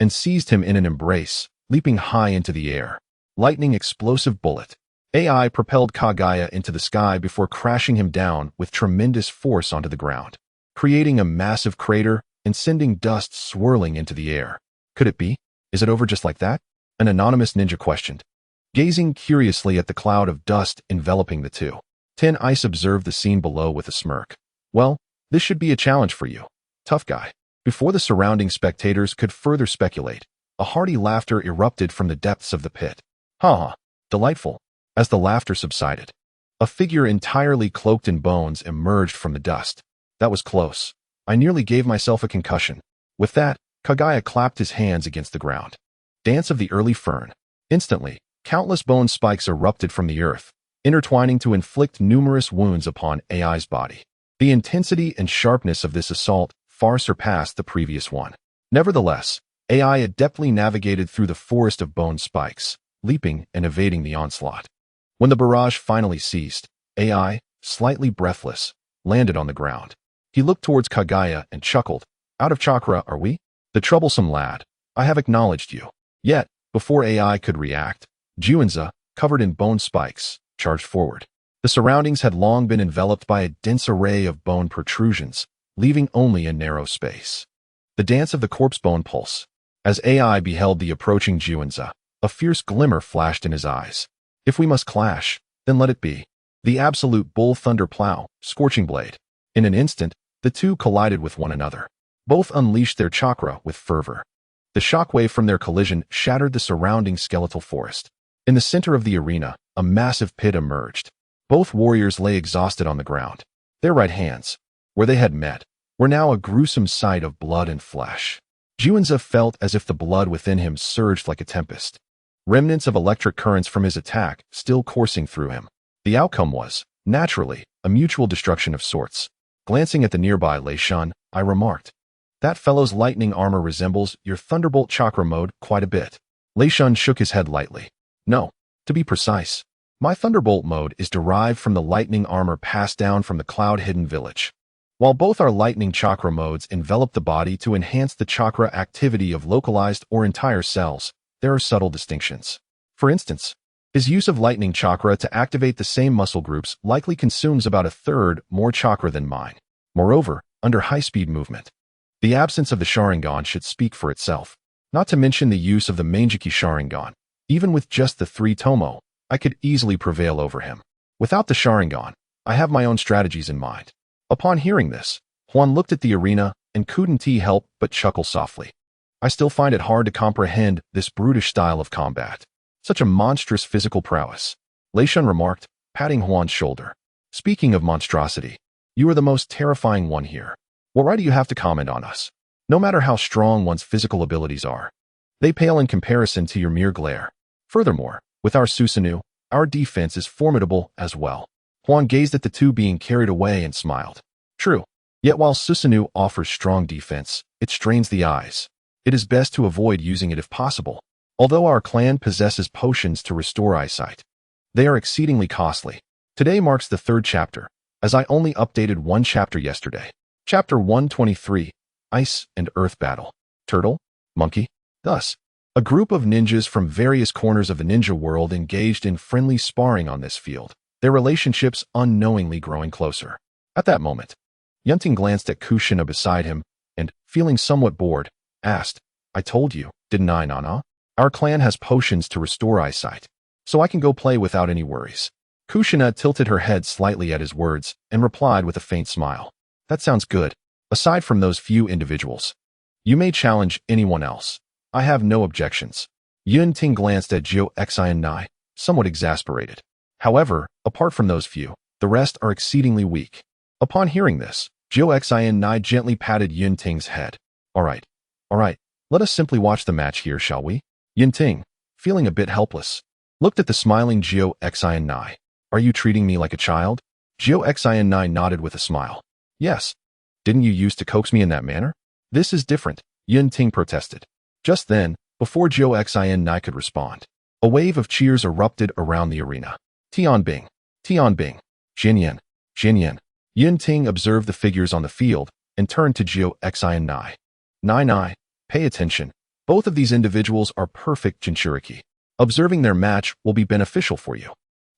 and seized him in an embrace, leaping high into the air. Lightning explosive bullet. AI propelled Kagaya into the sky before crashing him down with tremendous force onto the ground, creating a massive crater and sending dust swirling into the air. Could it be? Is it over just like that? An anonymous ninja questioned, gazing curiously at the cloud of dust enveloping the two. Ten Ice observed the scene below with a smirk. Well, this should be a challenge for you, tough guy. Before the surrounding spectators could further speculate, a hearty laughter erupted from the depths of the pit. Ha! Delightful. As the laughter subsided, a figure entirely cloaked in bones emerged from the dust. That was close. I nearly gave myself a concussion. With that, Kagaya clapped his hands against the ground. Dance of the early fern. Instantly, countless bone spikes erupted from the earth, intertwining to inflict numerous wounds upon AI's body. The intensity and sharpness of this assault far surpassed the previous one. Nevertheless, AI adeptly navigated through the forest of bone spikes, leaping and evading the onslaught. When the barrage finally ceased, AI, slightly breathless, landed on the ground. He looked towards Kagaya and chuckled. Out of chakra, are we? The troublesome lad, I have acknowledged you. Yet, before AI could react, Juanza, covered in bone spikes, charged forward. The surroundings had long been enveloped by a dense array of bone protrusions, leaving only a narrow space. The dance of the corpse bone pulse. As AI beheld the approaching Juanza, a fierce glimmer flashed in his eyes. If we must clash, then let it be. The absolute bull thunder plow, scorching blade. In an instant, the two collided with one another. Both unleashed their chakra with fervor. The shockwave from their collision shattered the surrounding skeletal forest. In the center of the arena, a massive pit emerged. Both warriors lay exhausted on the ground. Their right hands, where they had met, were now a gruesome sight of blood and flesh. Juanza felt as if the blood within him surged like a tempest. Remnants of electric currents from his attack still coursing through him. The outcome was, naturally, a mutual destruction of sorts. Glancing at the nearby Lei Shun, I remarked, "That fellow's lightning armor resembles your Thunderbolt chakra mode quite a bit." Lei Shun shook his head lightly. "No, to be precise, my Thunderbolt mode is derived from the lightning armor passed down from the Cloud-Hidden Village. While both our lightning chakra modes envelop the body to enhance the chakra activity of localized or entire cells, there are subtle distinctions. For instance, his use of lightning chakra to activate the same muscle groups likely consumes about a third more chakra than mine. Moreover, under high-speed movement, the absence of the Sharingan should speak for itself. Not to mention the use of the Manjiki Sharingan. Even with just the 3 Tomo, I could easily prevail over him. Without the Sharingan, I have my own strategies in mind." Upon hearing this, Huan looked at the arena and couldn't help but chuckle softly. "I still find it hard to comprehend this brutish style of combat. Such a monstrous physical prowess," Lei Shun remarked, patting Huan's shoulder. "Speaking of monstrosity, you are the most terrifying one here. What right do you have to comment on us? No matter how strong one's physical abilities are, they pale in comparison to your mere glare. Furthermore, with our Susanoo, our defense is formidable as well." Huan gazed at the two being carried away and smiled. "True. Yet while Susanoo offers strong defense, it strains the eyes. It is best to avoid using it if possible. Although our clan possesses potions to restore eyesight, they are exceedingly costly. Today marks the 3rd chapter, as I only updated 1 chapter yesterday. Chapter 123, Ice and Earth Battle. Turtle? Monkey? Thus, a group of ninjas from various corners of the ninja world engaged in friendly sparring on this field, their relationships unknowingly growing closer. At that moment, Yun Ting glanced at Kushina beside him and, feeling somewhat bored, asked, "I told you, didn't I, Nana? Our clan has potions to restore eyesight, so I can go play without any worries." Kushina tilted her head slightly at his words and replied with a faint smile. "That sounds good. Aside from those few individuals, you may challenge anyone else. I have no objections." Yun Ting glanced at Jiu Xian, somewhat exasperated. "However, apart from those few, the rest are exceedingly weak." Upon hearing this, Jiu Xian gently patted Yun Ting's head. All right, let us simply watch the match here, shall we?" Yun Ting, feeling a bit helpless, looked at the smiling Jiu Xian. "Are you treating me like a child?" Jiu Xian nodded with a smile. "Yes. Didn't you used to coax me in that manner?" "This is different," Yun Ting protested. Just then, before Jiu Xian could respond, a wave of cheers erupted around the arena. Tianbing, Tianbing, Jinyan, Jinyan. Yun Ting observed the figures on the field and turned to Jiu Xian. Nai, pay attention. Both of these individuals are perfect Jinchuriki. Observing their match will be beneficial for you."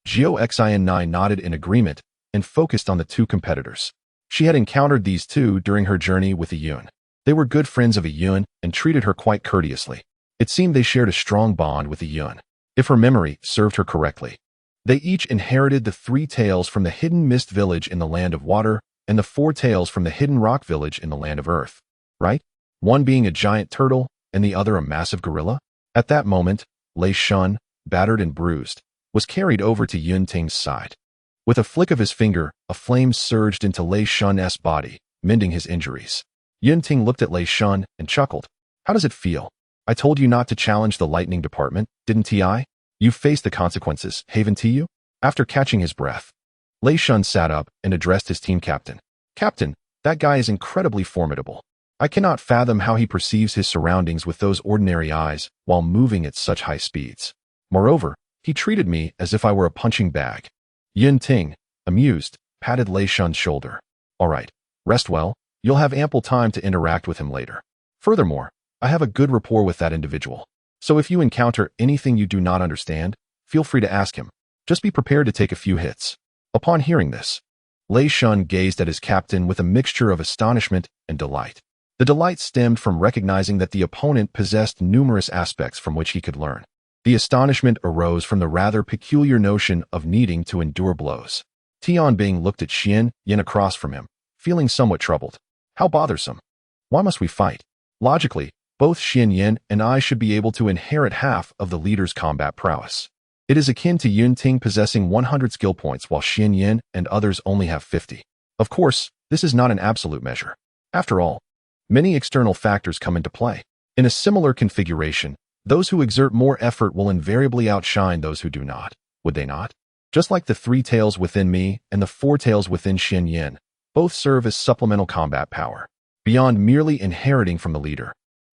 Jiu Xian nodded in agreement and focused on the two competitors. She had encountered these two during her journey with Yun. They were good friends of Yun and treated her quite courteously. It seemed they shared a strong bond with Yun, if her memory served her correctly. They each inherited the 3 tails from the Hidden Mist Village in the Land of Water and the 4 tails from the Hidden Rock Village in the Land of Earth, right? One being a giant turtle and the other a massive gorilla. At that moment, Lei Shun, battered and bruised, was carried over to Yun Ting's side. With a flick of his finger, a flame surged into Lei Shun's body, mending his injuries. Yun Ting looked at Lei Shun and chuckled. "How does it feel? I told you not to challenge the lightning department, didn't I? You faced the consequences, haven't you?" After catching his breath, Lei Shun sat up and addressed his team captain. "Captain, that guy is incredibly formidable. I cannot fathom how he perceives his surroundings with those ordinary eyes while moving at such high speeds. Moreover, he treated me as if I were a punching bag." Yun Ting, amused, patted Lei Shun's shoulder. "All right, rest well. You'll have ample time to interact with him later. Furthermore, I have a good rapport with that individual. So if you encounter anything you do not understand, feel free to ask him. Just be prepared to take a few hits. Upon hearing this, Lei Shun gazed at his captain with a mixture of astonishment and delight. The delight stemmed from recognizing that the opponent possessed numerous aspects from which he could learn. The astonishment arose from the rather peculiar notion of needing to endure blows. Tianbing looked at Yin across from him, feeling somewhat troubled. How bothersome. Why must we fight? Logically, both Yin and I should be able to inherit half of the leader's combat prowess. It is akin to Yun Ting possessing 100 skill points while Yin and others only have 50. Of course, this is not an absolute measure. After all, many external factors come into play. In a similar configuration, those who exert more effort will invariably outshine those who do not, would they not? Just like the 3 tails within me and the 4 tails within Yin, both serve as supplemental combat power. Beyond merely inheriting from the leader,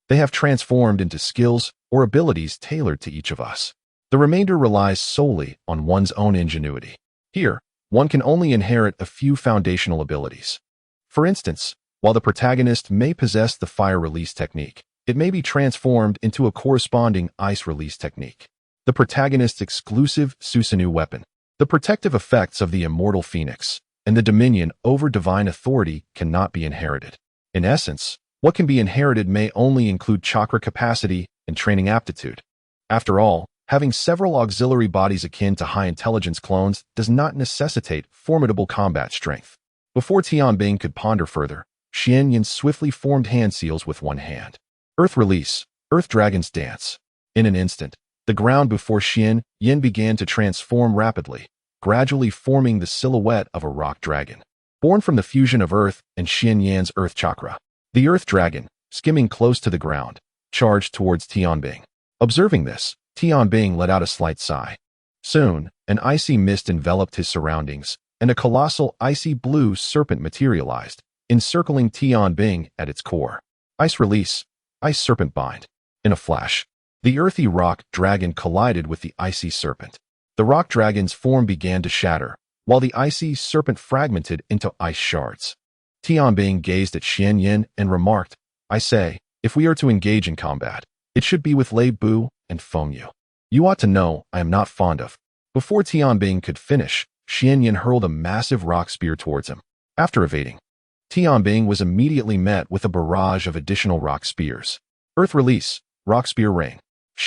they have transformed into skills or abilities tailored to each of us. The remainder relies solely on one's own ingenuity. Here, one can only inherit a few foundational abilities. For instance, while the protagonist may possess the fire release technique, it may be transformed into a corresponding ice release technique. The protagonist's exclusive Susanoo weapon, the protective effects of the immortal phoenix, and the dominion over divine authority cannot be inherited. In essence, what can be inherited may only include chakra capacity and training aptitude. After all, having several auxiliary bodies akin to high-intelligence clones does not necessitate formidable combat strength. Before Tianbing could ponder further, Yin swiftly formed hand seals with one hand. Earth release, Earth Dragon's dance. In an instant, the ground before Yin began to transform rapidly, gradually forming the silhouette of a rock dragon. Born from the fusion of Earth and Yin's Earth Chakra, the Earth Dragon, skimming close to the ground, charged towards Tianbing. Observing this, Tianbing let out a slight sigh. Soon, an icy mist enveloped his surroundings, and a colossal icy blue serpent materialized, encircling Tianbing at its core. Ice release, Ice Serpent Bind. In a flash, the earthy rock dragon collided with the icy serpent. The rock dragon's form began to shatter, while the icy serpent fragmented into ice shards. Tianbing gazed at Yin and remarked, I say, if we are to engage in combat, it should be with Lei Bu and Feng Yu. You ought to know I am not fond of. Before Tianbing could finish, Yin hurled a massive rock spear towards him. After evading, Tianbing was immediately met with a barrage of additional rock spears. Earth release, Rock Spear Rain.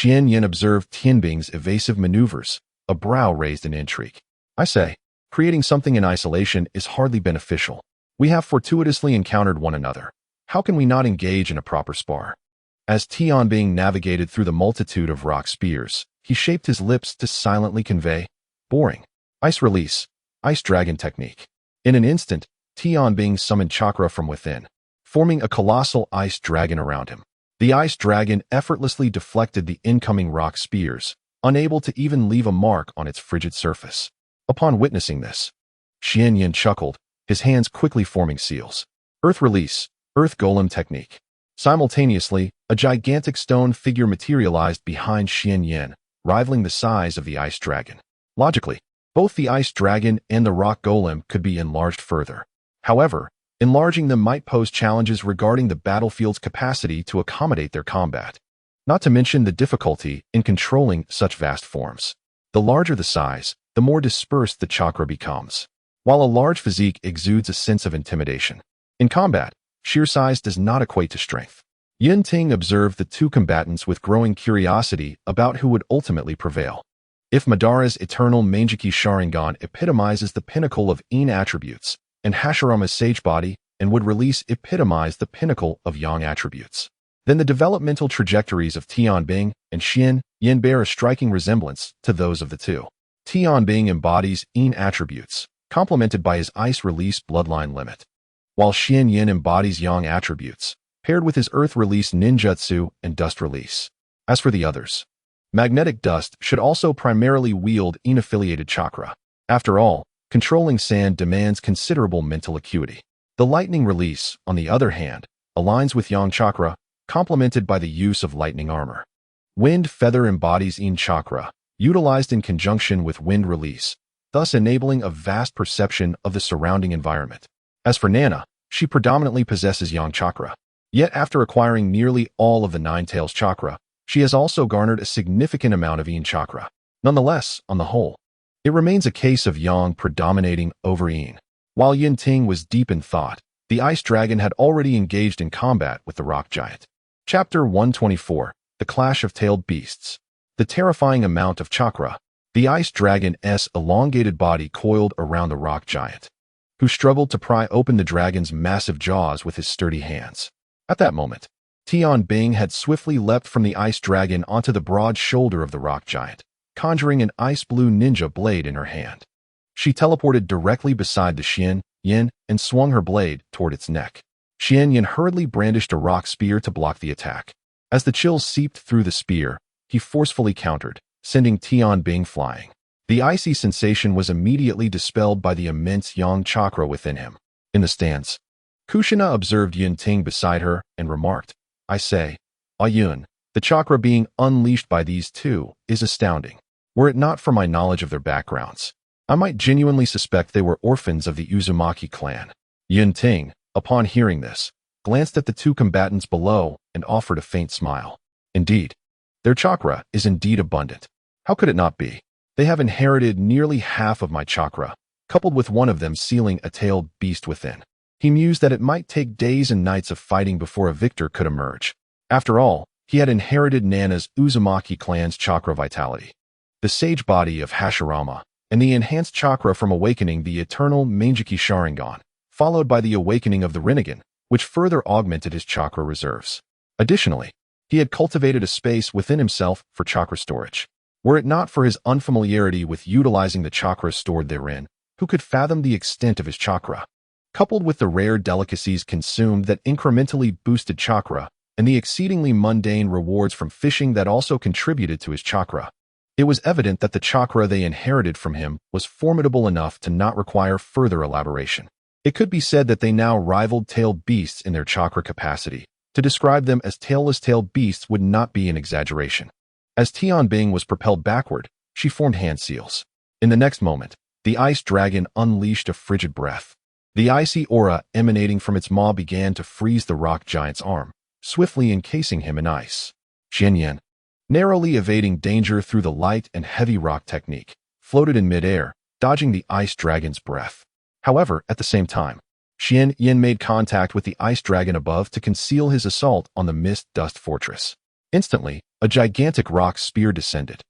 Yin observed Tianbing's evasive maneuvers, a brow raised in intrigue. I say, creating something in isolation is hardly beneficial. We have fortuitously encountered one another. How can we not engage in a proper spar? As Tianbing navigated through the multitude of rock spears, he shaped his lips to silently convey, boring. Ice release, Ice Dragon technique. In an instant, Tianbing summoned chakra from within, forming a colossal ice dragon around him. The ice dragon effortlessly deflected the incoming rock spears, unable to even leave a mark on its frigid surface. Upon witnessing this, Yin chuckled, his hands quickly forming seals. Earth release, Earth Golem technique. Simultaneously, a gigantic stone figure materialized behind Yin, rivaling the size of the ice dragon. Logically, both the ice dragon and the rock golem could be enlarged further. However, enlarging them might pose challenges regarding the battlefield's capacity to accommodate their combat, not to mention the difficulty in controlling such vast forms. The larger the size, the more dispersed the chakra becomes. While a large physique exudes a sense of intimidation, in combat, sheer size does not equate to strength. Yun Ting observed the two combatants with growing curiosity about who would ultimately prevail. If Madara's eternal Mangeki Sharingan epitomizes the pinnacle of Yin attributes, and Hashirama's Sage Body and would release epitomize the pinnacle of Yang attributes, then the developmental trajectories of Tianbing and Yin bear a striking resemblance to those of the two. Tianbing embodies Yin attributes, complemented by his ice release bloodline limit, while Yin embodies Yang attributes, paired with his earth release ninjutsu and dust release. As for the others, magnetic dust should also primarily wield Yin-affiliated chakra. After all, controlling sand demands considerable mental acuity. The lightning release, on the other hand, aligns with Yang chakra, complemented by the use of lightning armor. Wind feather embodies Yin chakra, utilized in conjunction with wind release, thus enabling a vast perception of the surrounding environment. As for Nana, she predominantly possesses Yang chakra. Yet after acquiring nearly all of the Nine Tails chakra, she has also garnered a significant amount of Yin chakra. Nonetheless, on the whole, it remains a case of Yang predominating over Yin. While Yun Ting was deep in thought, the ice dragon had already engaged in combat with the rock giant. Chapter 124, The Clash of Tailed Beasts. The terrifying amount of chakra. The ice dragon's elongated body coiled around the rock giant, who struggled to pry open the dragon's massive jaws with his sturdy hands. At that moment, Tian Bing had swiftly leapt from the ice dragon onto the broad shoulder of the rock giant, conjuring an ice-blue ninja blade in her hand. She teleported directly beside the Xian Yin and swung her blade toward its neck. Xian Yin hurriedly brandished a rock spear to block the attack. As the chills seeped through the spear, he forcefully countered, sending Tian Bing flying. The icy sensation was immediately dispelled by the immense Yang chakra within him. In the stands, Kushina observed Yun Ting beside her and remarked, "I say, Yun, the chakra being unleashed by these two is astounding. Were it not for my knowledge of their backgrounds, I might genuinely suspect they were orphans of the Uzumaki clan." Yun Ting, upon hearing this, glanced at the two combatants below and offered a faint smile. Indeed, their chakra is indeed abundant. How could it not be? They have inherited nearly half of my chakra, coupled with one of them sealing a tailed beast within. He mused that it might take days and nights of fighting before a victor could emerge. After all, he had inherited Nana's Uzumaki clan's chakra vitality, the sage body of Hashirama, and the enhanced chakra from awakening the eternal Mangeki Sharingan, followed by the awakening of the Rinnegan, which further augmented his chakra reserves. Additionally, he had cultivated a space within himself for chakra storage. Were it not for his unfamiliarity with utilizing the chakra stored therein, who could fathom the extent of his chakra? Coupled with the rare delicacies consumed that incrementally boosted chakra, and the exceedingly mundane rewards from fishing that also contributed to his chakra, it was evident that the chakra they inherited from him was formidable enough to not require further elaboration. It could be said that they now rivaled tailed beasts in their chakra capacity. To describe them as tailless tailed beasts would not be an exaggeration. As Tian Bing was propelled backward, she formed hand seals. In the next moment, the ice dragon unleashed a frigid breath. The icy aura emanating from its maw began to freeze the rock giant's arm, swiftly encasing him in ice. Xian Yan, narrowly evading danger through the light and heavy rock technique, floated in midair, dodging the ice dragon's breath. However, at the same time, Xian Yan made contact with the ice dragon above to conceal his assault on the mist dust fortress. Instantly, a gigantic rock spear descended,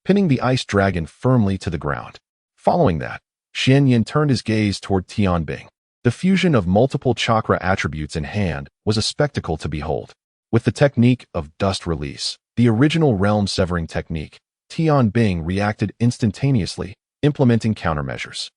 pinning the ice dragon firmly to the ground. Following that, Xian Yan turned his gaze toward Tian Bing. The fusion of multiple chakra attributes in hand was a spectacle to behold. With the technique of dust release, the original realm-severing technique, Tian Bing reacted instantaneously, implementing countermeasures.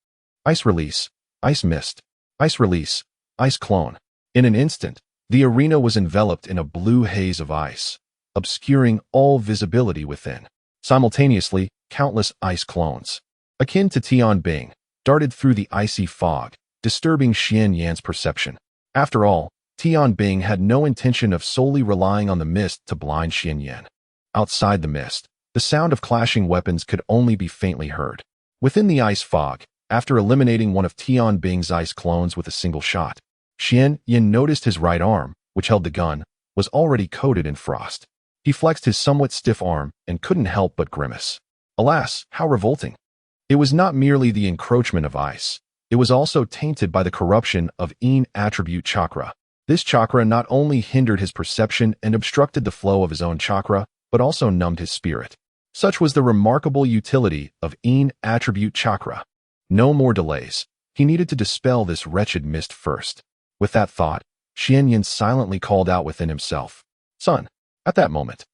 Ice release, ice mist, ice release, ice clone. In an instant, the arena was enveloped in a blue haze of ice, obscuring all visibility within. Simultaneously, countless ice clones, akin to Tian Bing, darted through the icy fog, disturbing Xian Yan's perception. After all, Tian Bing had no intention of solely relying on the mist to blind Xian Yan. Outside the mist, the sound of clashing weapons could only be faintly heard. Within the ice fog, after eliminating one of Tian Bing's ice clones with a single shot, Xian Yan noticed his right arm, which held the gun, was already coated in frost. He flexed his somewhat stiff arm and couldn't help but grimace. Alas, how revolting! It was not merely the encroachment of ice. It was also tainted by the corruption of Yin attribute chakra. This chakra not only hindered his perception and obstructed the flow of his own chakra, but also numbed his spirit. Such was the remarkable utility of Yin attribute chakra. No more delays. He needed to dispel this wretched mist first. With that thought, Xian Yan silently called out within himself, "Son!" At that moment,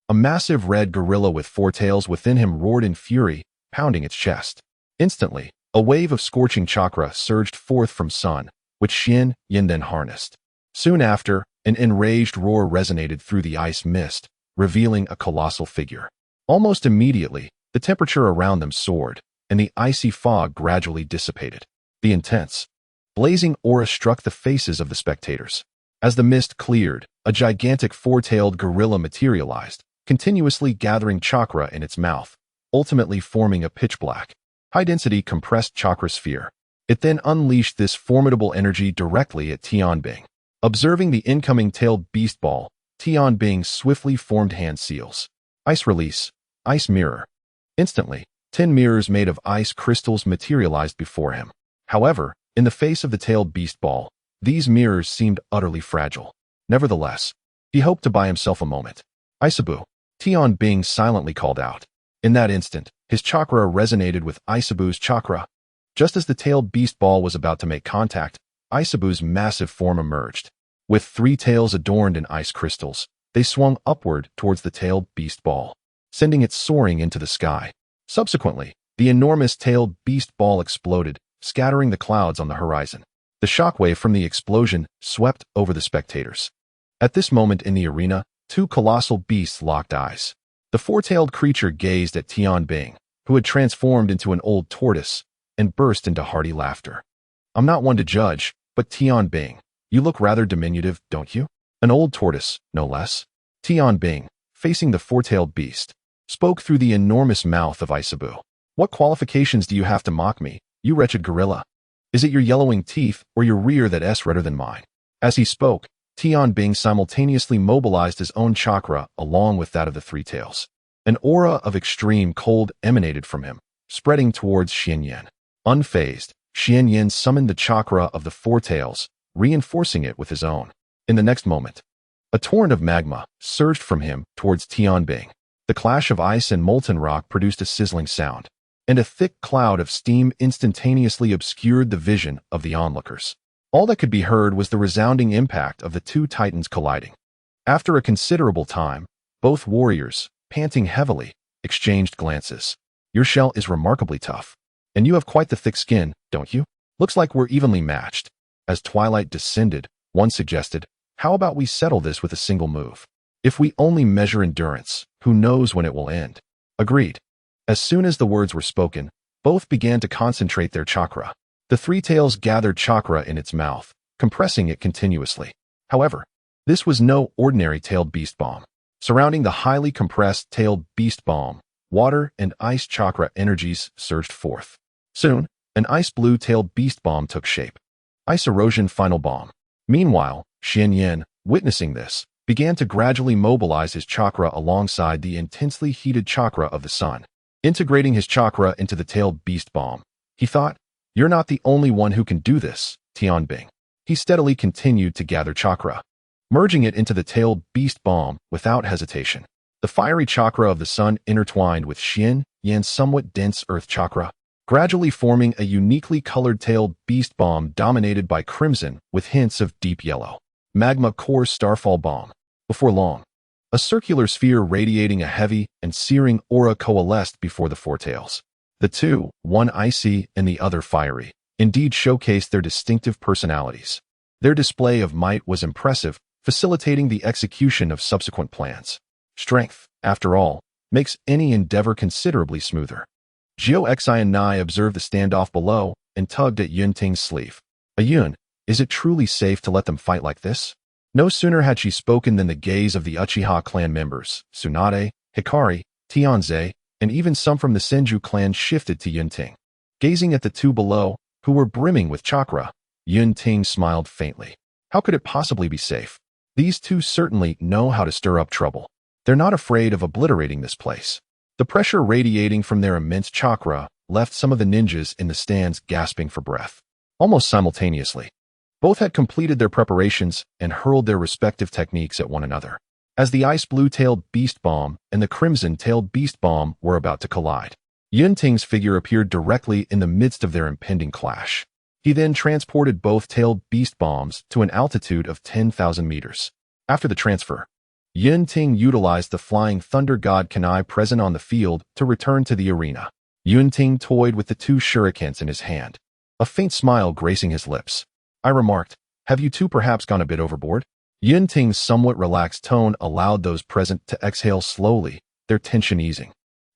a massive red gorilla with four tails within him roared in fury, pounding its chest. Instantly, a wave of scorching chakra surged forth from Sun, which Xian Yan then harnessed. Soon after, an enraged roar resonated through the ice mist, revealing a colossal figure. Almost immediately, the temperature around them soared, and the icy fog gradually dissipated. The intense, blazing aura struck the faces of the spectators. As the mist cleared, a gigantic four-tailed gorilla materialized, continuously gathering chakra in its mouth, ultimately forming a pitch-black, high-density compressed chakra sphere. It then unleashed this formidable energy directly at Tian Bing. Observing the incoming tailed beast ball, Tian Bing swiftly formed hand seals. Ice release, ice mirror. Instantly, 10 mirrors made of ice crystals materialized before him. However, in the face of the tailed beast ball, these mirrors seemed utterly fragile. Nevertheless, he hoped to buy himself a moment. Isabu, Tian Bing silently called out. In that instant, his chakra resonated with Isabu's chakra. Just as the tailed beast ball was about to make contact, Isabu's massive form emerged. With 3 tails adorned in ice crystals, they swung upward towards the tailed beast ball, sending it soaring into the sky. Subsequently, the enormous tailed beast ball exploded, scattering the clouds on the horizon. The shockwave from the explosion swept over the spectators. At this moment in the arena, 2 colossal beasts locked eyes. The 4-tailed creature gazed at Tian Bing, who had transformed into an old tortoise, and burst into hearty laughter. I'm not one to judge, but Tian Bing, you look rather diminutive, don't you? An old tortoise, no less. Tian Bing, facing the 4-tailed beast, spoke through the enormous mouth of Isabu. What qualifications do you have to mock me, you wretched gorilla? Is it your yellowing teeth or your rear that's redder than mine? As he spoke, Tian Bing simultaneously mobilized his own chakra along with that of the 3 tails. An aura of extreme cold emanated from him, spreading towards Xianyan. Unfazed, Xianyan summoned the chakra of the 4 tails, reinforcing it with his own. In the next moment, a torrent of magma surged from him towards Tian Bing. The clash of ice and molten rock produced a sizzling sound, and a thick cloud of steam instantaneously obscured the vision of the onlookers. All that could be heard was the resounding impact of the 2 titans colliding. After a considerable time, both warriors, panting heavily, exchanged glances. Your shell is remarkably tough. And you have quite the thick skin, don't you? Looks like we're evenly matched. As twilight descended, one suggested, how about we settle this with a single move? If we only measure endurance, who knows when it will end? Agreed. As soon as the words were spoken, both began to concentrate their chakra. The 3 tails gathered chakra in its mouth, compressing it continuously. However, this was no ordinary tailed beast bomb. Surrounding the highly compressed tailed beast bomb, water and ice chakra energies surged forth. Soon, an ice blue tailed beast bomb took shape. Ice erosion final bomb. Meanwhile, Xianyan, witnessing this, began to gradually mobilize his chakra alongside the intensely heated chakra of the sun. Integrating his chakra into the tailed beast bomb, he thought, you're not the only one who can do this, Tian Bing. He steadily continued to gather chakra, merging it into the tailed beast bomb without hesitation. The fiery chakra of the sun intertwined with Xianyan's somewhat dense earth chakra, gradually forming a uniquely colored tailed beast bomb dominated by crimson with hints of deep yellow. Magma core starfall bomb. Before long, a circular sphere radiating a heavy and searing aura coalesced before the 4 tails. The 2, one icy and the other fiery, indeed showcased their distinctive personalities. Their display of might was impressive, facilitating the execution of subsequent plans. Strength, after all, makes any endeavor considerably smoother. Jiao Xi and Nai observed the standoff below and tugged at Yun Ting's sleeve. Yun, is it truly safe to let them fight like this? No sooner had she spoken than the gaze of the Uchiha clan members, Tsunade, Hikari, Tianze, and even some from the Senju clan shifted to Yun Ting. Gazing at the 2 below, who were brimming with chakra, Yun Ting smiled faintly. How could it possibly be safe? These 2 certainly know how to stir up trouble. They're not afraid of obliterating this place. The pressure radiating from their immense chakra left some of the ninjas in the stands gasping for breath. Almost simultaneously, both had completed their preparations and hurled their respective techniques at one another. As the ice blue-tailed beast bomb and the crimson-tailed beast bomb were about to collide, Yun Ting's figure appeared directly in the midst of their impending clash. He then transported both tailed beast bombs to an altitude of 10,000 meters. After the transfer, Yun Ting utilized the flying thunder god Kanai present on the field to return to the arena. Yun Ting toyed with the 2 shurikens in his hand, a faint smile gracing his lips. I remarked, have you 2 perhaps gone a bit overboard? Yun Ting's somewhat relaxed tone allowed those present to exhale slowly, their tension easing.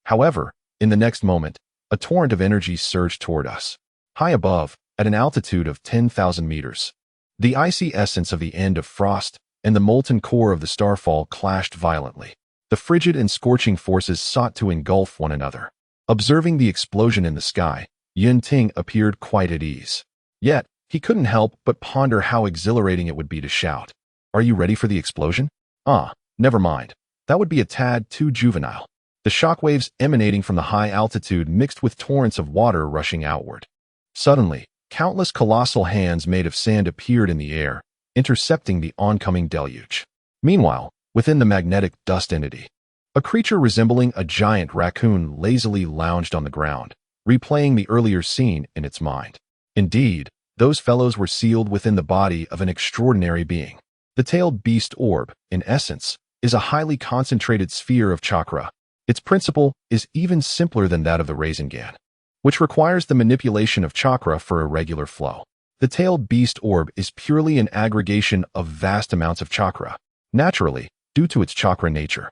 However, in the next moment, a torrent of energy surged toward us. High above, at an altitude of 10,000 meters, the icy essence of the end of frost and the molten core of the starfall clashed violently. The frigid and scorching forces sought to engulf one another. Observing the explosion in the sky, Yun Ting appeared quite at ease. Yet, He couldn't help but ponder how exhilarating it would be to shout, "Are you ready for the explosion?" Ah, never mind. That would be a tad too juvenile. The shockwaves emanating from the high altitude mixed with torrents of water rushing outward. Suddenly, countless colossal hands made of sand appeared in the air, intercepting the oncoming deluge. Meanwhile, within the magnetic dust entity, a creature resembling a giant raccoon lazily lounged on the ground, replaying the earlier scene in its mind. Indeed, those fellows were sealed within the body of an extraordinary being. The tailed beast orb, in essence, is a highly concentrated sphere of chakra. Its principle is even simpler than that of the Rasengan, which requires the manipulation of chakra for a regular flow. The tailed beast orb is purely an aggregation of vast amounts of chakra, naturally, due to its chakra nature.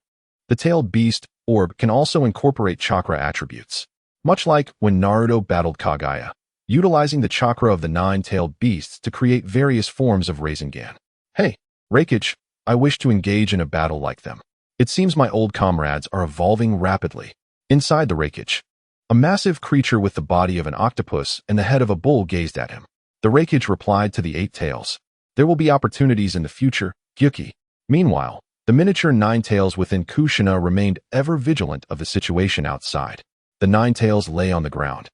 The tailed beast orb can also incorporate chakra attributes, much like when Naruto battled Kaguya, utilizing the chakra of the nine-tailed beasts to create various forms of Rasengan. Hey, Rakic, I wish to engage in a battle like them. It seems my old comrades are evolving rapidly. Inside the Rakic, a massive creature with the body of an octopus and the head of a bull gazed at him. The Rakic replied to the eight tails, "There will be opportunities in the future, Gyuki." Meanwhile, the miniature nine tails within Kushina remained ever vigilant of the situation outside. The nine tails lay on the ground,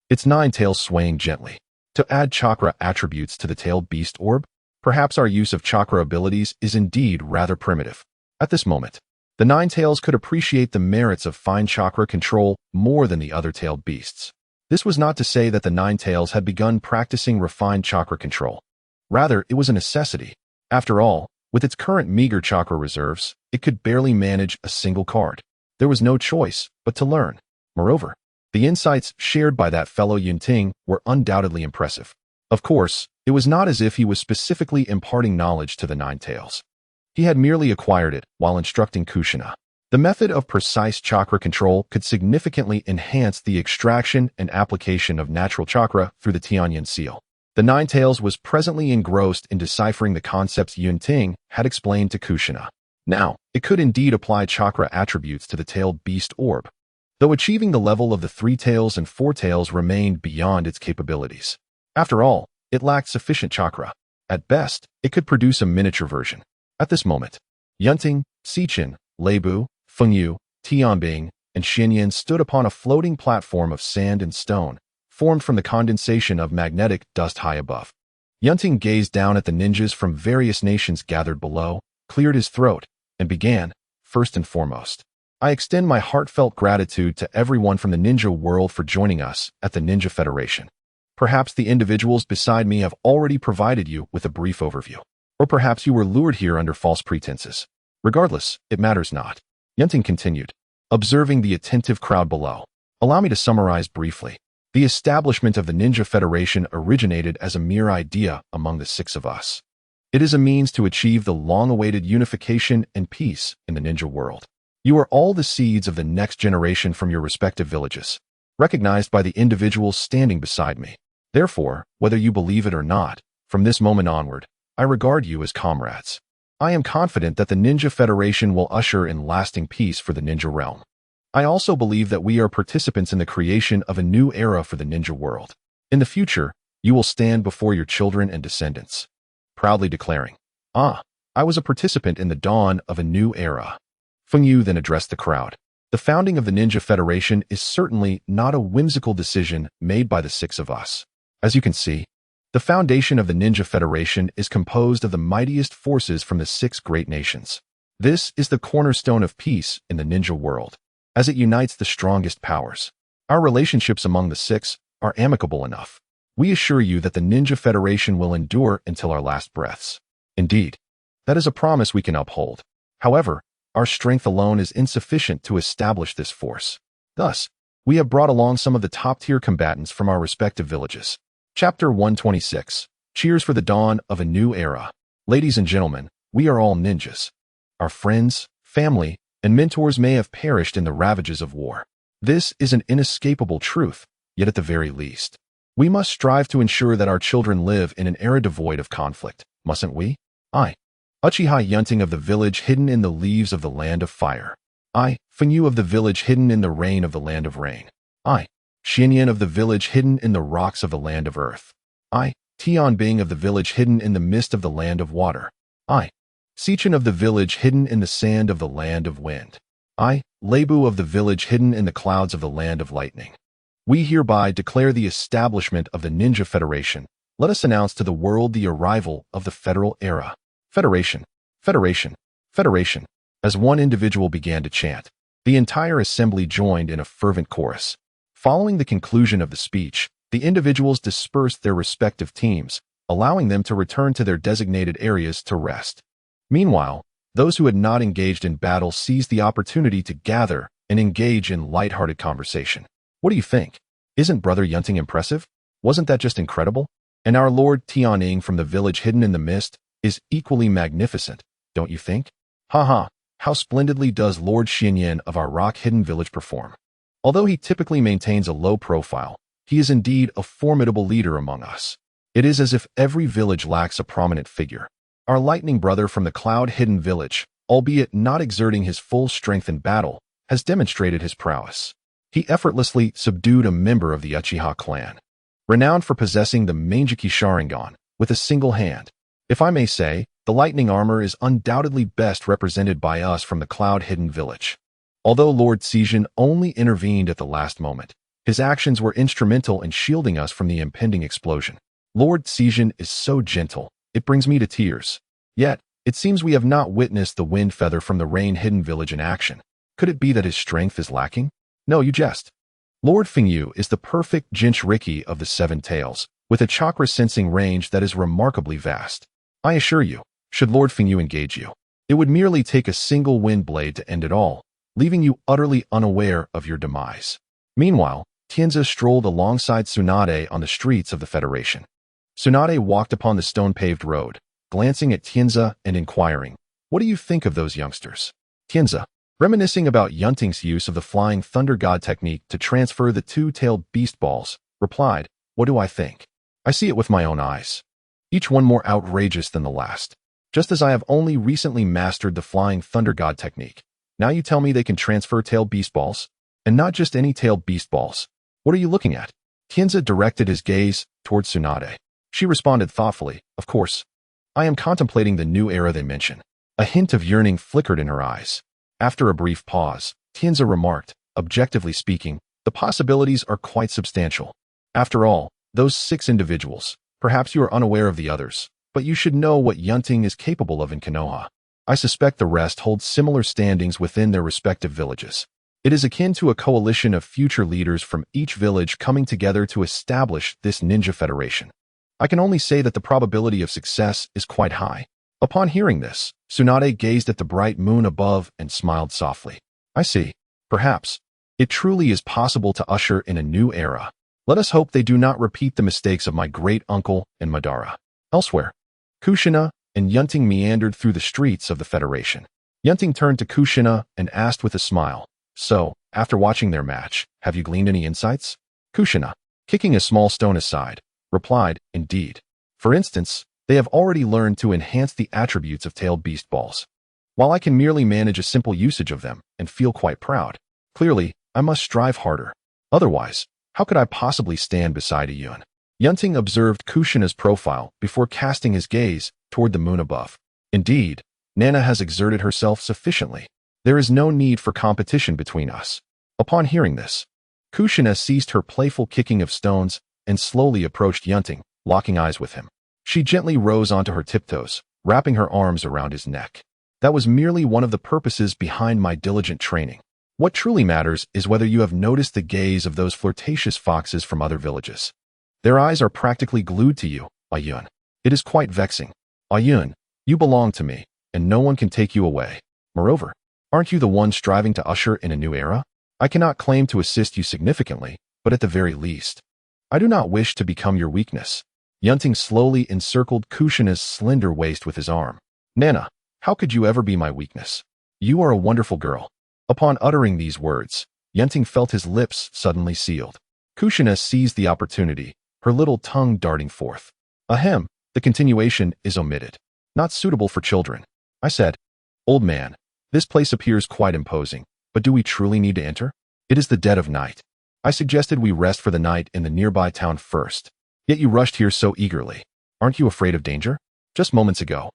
its nine tails swaying gently. To add chakra attributes to the tailed beast orb, perhaps our use of chakra abilities is indeed rather primitive. At this moment, the nine tails could appreciate the merits of fine chakra control more than the other tailed beasts. This was not to say that the nine tails had begun practicing refined chakra control. Rather, it was a necessity. After all, with its current meager chakra reserves, it could barely manage a single card. There was no choice but to learn. Moreover, the insights shared by that fellow Yun Ting were undoubtedly impressive. Of course, it was not as if he was specifically imparting knowledge to the nine tails. He had merely acquired it while instructing Kushina. The method of precise chakra control could significantly enhance the extraction and application of natural chakra through the Tianyan seal. The nine tails was presently engrossed in deciphering the concepts Yun Ting had explained to Kushina. Now, it could indeed apply chakra attributes to the tailed beast orb, though achieving the level of the three tails and four tails remained beyond its capabilities. After all, it lacked sufficient chakra. At best, it could produce a miniature version. At this moment, Yun Ting, Sichin, Leibu, Fengyu, Tianbing, and Xinyan stood upon a floating platform of sand and stone, formed from the condensation of magnetic dust high above. Yun Ting gazed down at the ninjas from various nations gathered below, cleared his throat, and began, first and foremost, "I extend my heartfelt gratitude to everyone from the ninja world for joining us at the Ninja Federation. Perhaps the individuals beside me have already provided you with a brief overview. Or perhaps you were lured here under false pretenses. Regardless, it matters not." Yun Ting continued, observing the attentive crowd below. "Allow me to summarize briefly. The establishment of the Ninja Federation originated as a mere idea among the six of us. It is a means to achieve the long-awaited unification and peace in the ninja world. You are all the seeds of the next generation from your respective villages, recognized by the individuals standing beside me. Therefore, whether you believe it or not, from this moment onward, I regard you as comrades. I am confident that the Ninja Federation will usher in lasting peace for the ninja realm. I also believe that we are participants in the creation of a new era for the ninja world. In the future, you will stand before your children and descendants, proudly declaring, 'Ah, I was a participant in the dawn of a new era.'" Fengyu then addressed the crowd. "The founding of the Ninja Federation is certainly not a whimsical decision made by the six of us. As you can see, the foundation of the Ninja Federation is composed of the mightiest forces from the six great nations. This is the cornerstone of peace in the ninja world, as it unites the strongest powers. Our relationships among the six are amicable enough. We assure you that the Ninja Federation will endure until our last breaths. Indeed, that is a promise we can uphold. However, our strength alone is insufficient to establish this force. Thus, we have brought along some of the top-tier combatants from our respective villages." Chapter 126. Cheers for the dawn of a new era. Ladies and gentlemen, we are all ninjas. Our friends, family, and mentors may have perished in the ravages of war. This is an inescapable truth, yet at the very least, we must strive to ensure that our children live in an era devoid of conflict, mustn't we? I, Uchiha Yun Ting of the village hidden in the leaves of the land of fire. I, Fengyu of the village hidden in the rain of the land of rain. I, Xinyan of the village hidden in the rocks of the land of earth. I, Tian Bing of the village hidden in the mist of the land of water. I. Sichin of the village hidden in the sand of the land of wind. I. Lebu of the village hidden in the clouds of the land of lightning. We hereby declare the establishment of the Ninja Federation. Let us announce to the world the arrival of the federal era. Federation, Federation, Federation. As one individual began to chant, the entire assembly joined in a fervent chorus. Following the conclusion of the speech, the individuals dispersed their respective teams, allowing them to return to their designated areas to rest. Meanwhile, those who had not engaged in battle seized the opportunity to gather and engage in lighthearted conversation. What do you think? Isn't Brother Yun Ting impressive? Wasn't that just incredible? And our Lord Tianing from the village hidden in the mist is equally magnificent, don't you think? Haha, how splendidly does Lord Xinyan of our rock-hidden village perform. Although he typically maintains a low profile, he is indeed a formidable leader among us. It is as if every village lacks a prominent figure. Our lightning brother from the cloud-hidden village, albeit not exerting his full strength in battle, has demonstrated his prowess. He effortlessly subdued a member of the Uchiha clan, renowned for possessing the Mangeki Sharingan with a single hand. If I may say, the lightning armor is undoubtedly best represented by us from the cloud-hidden village. Although Lord Sijin only intervened at the last moment, his actions were instrumental in shielding us from the impending explosion. Lord Sijin is so gentle, it brings me to tears. Yet, it seems we have not witnessed the wind feather from the rain-hidden village in action. Could it be that his strength is lacking? No, you jest. Lord Fingyu is the perfect Jinchuriki of the Seven Tails, with a chakra-sensing range that is remarkably vast. I assure you, should Lord Fingyu engage you, it would merely take a single wind blade to end it all, leaving you utterly unaware of your demise. Meanwhile, Tianzi strolled alongside Tsunade on the streets of the Federation. Tsunade walked upon the stone-paved road, glancing at Tianzi and inquiring, "What do you think of those youngsters?" Tianzi, reminiscing about Yun Ting's use of the Flying Thunder God technique to transfer the two-tailed beast balls, replied, "What do I think? I see it with my own eyes. Each one more outrageous than the last. Just as I have only recently mastered the Flying Thunder God technique, now you tell me they can transfer tailed beast balls? And not just any tailed beast balls. What are you looking at?" Tianzi directed his gaze towards Tsunade. She responded thoughtfully, "Of course. I am contemplating the new era they mention." A hint of yearning flickered in her eyes. After a brief pause, Tianzi remarked, "Objectively speaking, the possibilities are quite substantial. After all, those 6 individuals, perhaps you are unaware of the others, but you should know what Yun Ting is capable of in Konoha. I suspect the rest hold similar standings within their respective villages. It is akin to a coalition of future leaders from each village coming together to establish this ninja federation. I can only say that the probability of success is quite high." Upon hearing this, Tsunade gazed at the bright moon above and smiled softly. "I see. Perhaps. It truly is possible to usher in a new era. Let us hope they do not repeat the mistakes of my great-uncle and Madara." Elsewhere, Kushina and Yun Ting meandered through the streets of the Federation. Yun Ting turned to Kushina and asked with a smile, "So, after watching their match, have you gleaned any insights?" Kushina, kicking a small stone aside, replied, "Indeed. For instance, they have already learned to enhance the attributes of tailed beast balls. While I can merely manage a simple usage of them and feel quite proud, clearly, I must strive harder. Otherwise, how could I possibly stand beside a Yun?" Yun Ting observed Kushina's profile before casting his gaze toward the moon above. "Indeed, Nana has exerted herself sufficiently. There is no need for competition between us." Upon hearing this, Kushina ceased her playful kicking of stones and slowly approached Yun Ting, locking eyes with him. She gently rose onto her tiptoes, wrapping her arms around his neck. "That was merely one of the purposes behind my diligent training. What truly matters is whether you have noticed the gaze of those flirtatious foxes from other villages. Their eyes are practically glued to you, Ayun. It is quite vexing. Ayun, you belong to me, and no one can take you away. Moreover, aren't you the one striving to usher in a new era? I cannot claim to assist you significantly, but at the very least, I do not wish to become your weakness." Yun Ting slowly encircled Kushina's slender waist with his arm. "Nana, how could you ever be my weakness? You are a wonderful girl." Upon uttering these words, Yun Ting felt his lips suddenly sealed. Kushina seized the opportunity, her little tongue darting forth. "Ahem, the continuation is omitted. Not suitable for children." I said, "Old man, this place appears quite imposing, but do we truly need to enter? It is the dead of night. I suggested we rest for the night in the nearby town first. Yet you rushed here so eagerly. Aren't you afraid of danger? Just moments ago,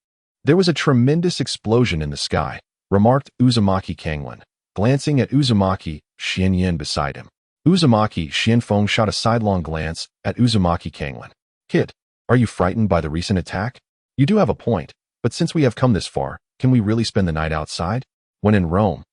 there was a tremendous explosion in the sky, remarked Uzumaki Kanglin, glancing at Uzumaki Xianyan beside him. Uzumaki Xianfeng shot a sidelong glance at Uzumaki Kanglin. Kid, are you frightened by the recent attack? You do have a point, but since we have come this far, can we really spend the night outside? When in Rome,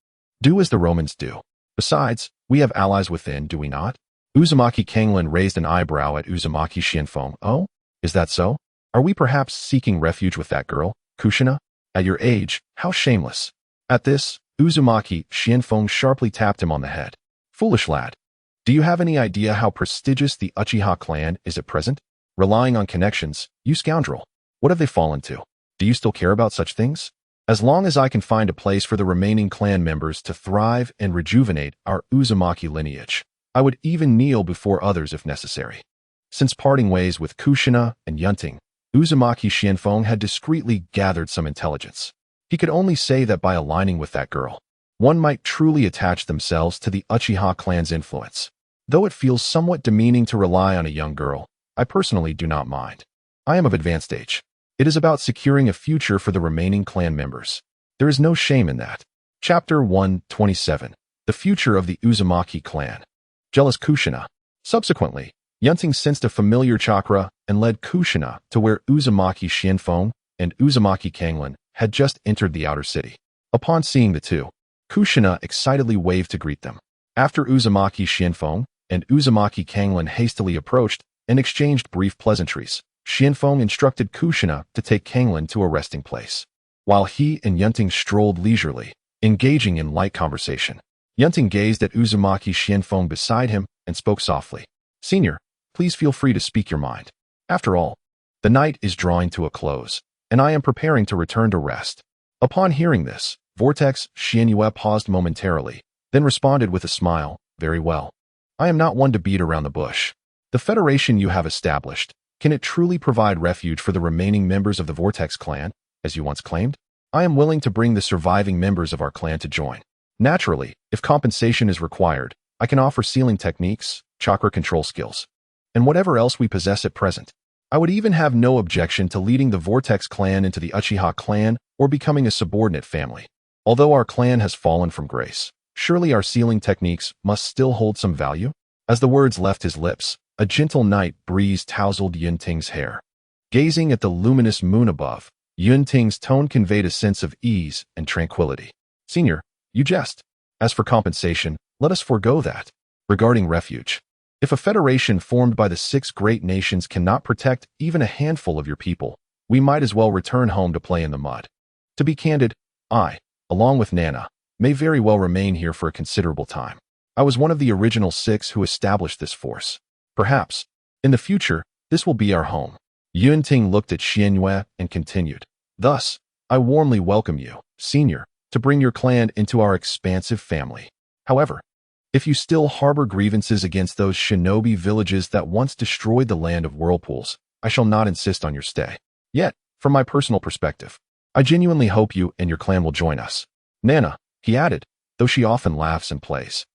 do as the Romans do. Besides, we have allies within, do we not? Uzumaki Kanglin raised an eyebrow at Uzumaki Xianfeng. Oh, is that so? Are we perhaps seeking refuge with that girl, Kushina? At your age, how shameless. At this, Uzumaki Xianfeng sharply tapped him on the head. Foolish lad. Do you have any idea how prestigious the Uchiha clan is at present? Relying on connections, you scoundrel. What have they fallen to? Do you still care about such things? As long as I can find a place for the remaining clan members to thrive and rejuvenate our Uzumaki lineage, I would even kneel before others if necessary. Since parting ways with Kushina and Yun Ting, Uzumaki Xianfeng had discreetly gathered some intelligence. He could only say that by aligning with that girl, one might truly attach themselves to the Uchiha clan's influence. Though it feels somewhat demeaning to rely on a young girl, I personally do not mind. I am of advanced age. It is about securing a future for the remaining clan members. There is no shame in that. Chapter 127. The Future of the Uzumaki Clan. Jealous Kushina. Subsequently, Yun Ting sensed a familiar chakra and led Kushina to where Uzumaki Xianfeng and Uzumaki Kanglin had just entered the outer city. Upon seeing the two, Kushina excitedly waved to greet them. After Uzumaki Xianfeng and Uzumaki Kanglin hastily approached and exchanged brief pleasantries, Xianfeng instructed Kushina to take Kanglin to a resting place, while he and Yun Ting strolled leisurely, engaging in light conversation. Yun Ting gazed at Uzumaki Xianfeng beside him and spoke softly. Senior, please feel free to speak your mind. After all, the night is drawing to a close, and I am preparing to return to rest. Upon hearing this, Vortex Xianyue paused momentarily, then responded with a smile. Very well. I am not one to beat around the bush. The federation you have established, can it truly provide refuge for the remaining members of the Vortex clan, as you once claimed? I am willing to bring the surviving members of our clan to join. Naturally, if compensation is required, I can offer sealing techniques, chakra control skills, and whatever else we possess at present. I would even have no objection to leading the Vortex clan into the Uchiha clan or becoming a subordinate family. Although our clan has fallen from grace, surely our sealing techniques must still hold some value? As the words left his lips, a gentle night breeze tousled Yun Ting's hair. Gazing at the luminous moon above, Yun Ting's tone conveyed a sense of ease and tranquility. Senior, you jest. As for compensation, let us forego that. Regarding refuge, if a federation formed by the 6 great nations cannot protect even a handful of your people, we might as well return home to play in the mud. To be candid, I, along with Nana, may very well remain here for a considerable time. I was one of the original 6 who established this force. Perhaps, in the future, this will be our home. Yun Ting looked at Xianyue and continued. Thus, I warmly welcome you, Senior, to bring your clan into our expansive family. However, if you still harbor grievances against those shinobi villages that once destroyed the land of whirlpools, I shall not insist on your stay. Yet, from my personal perspective, I genuinely hope you and your clan will join us. Nana, he added, though she often laughs and plays.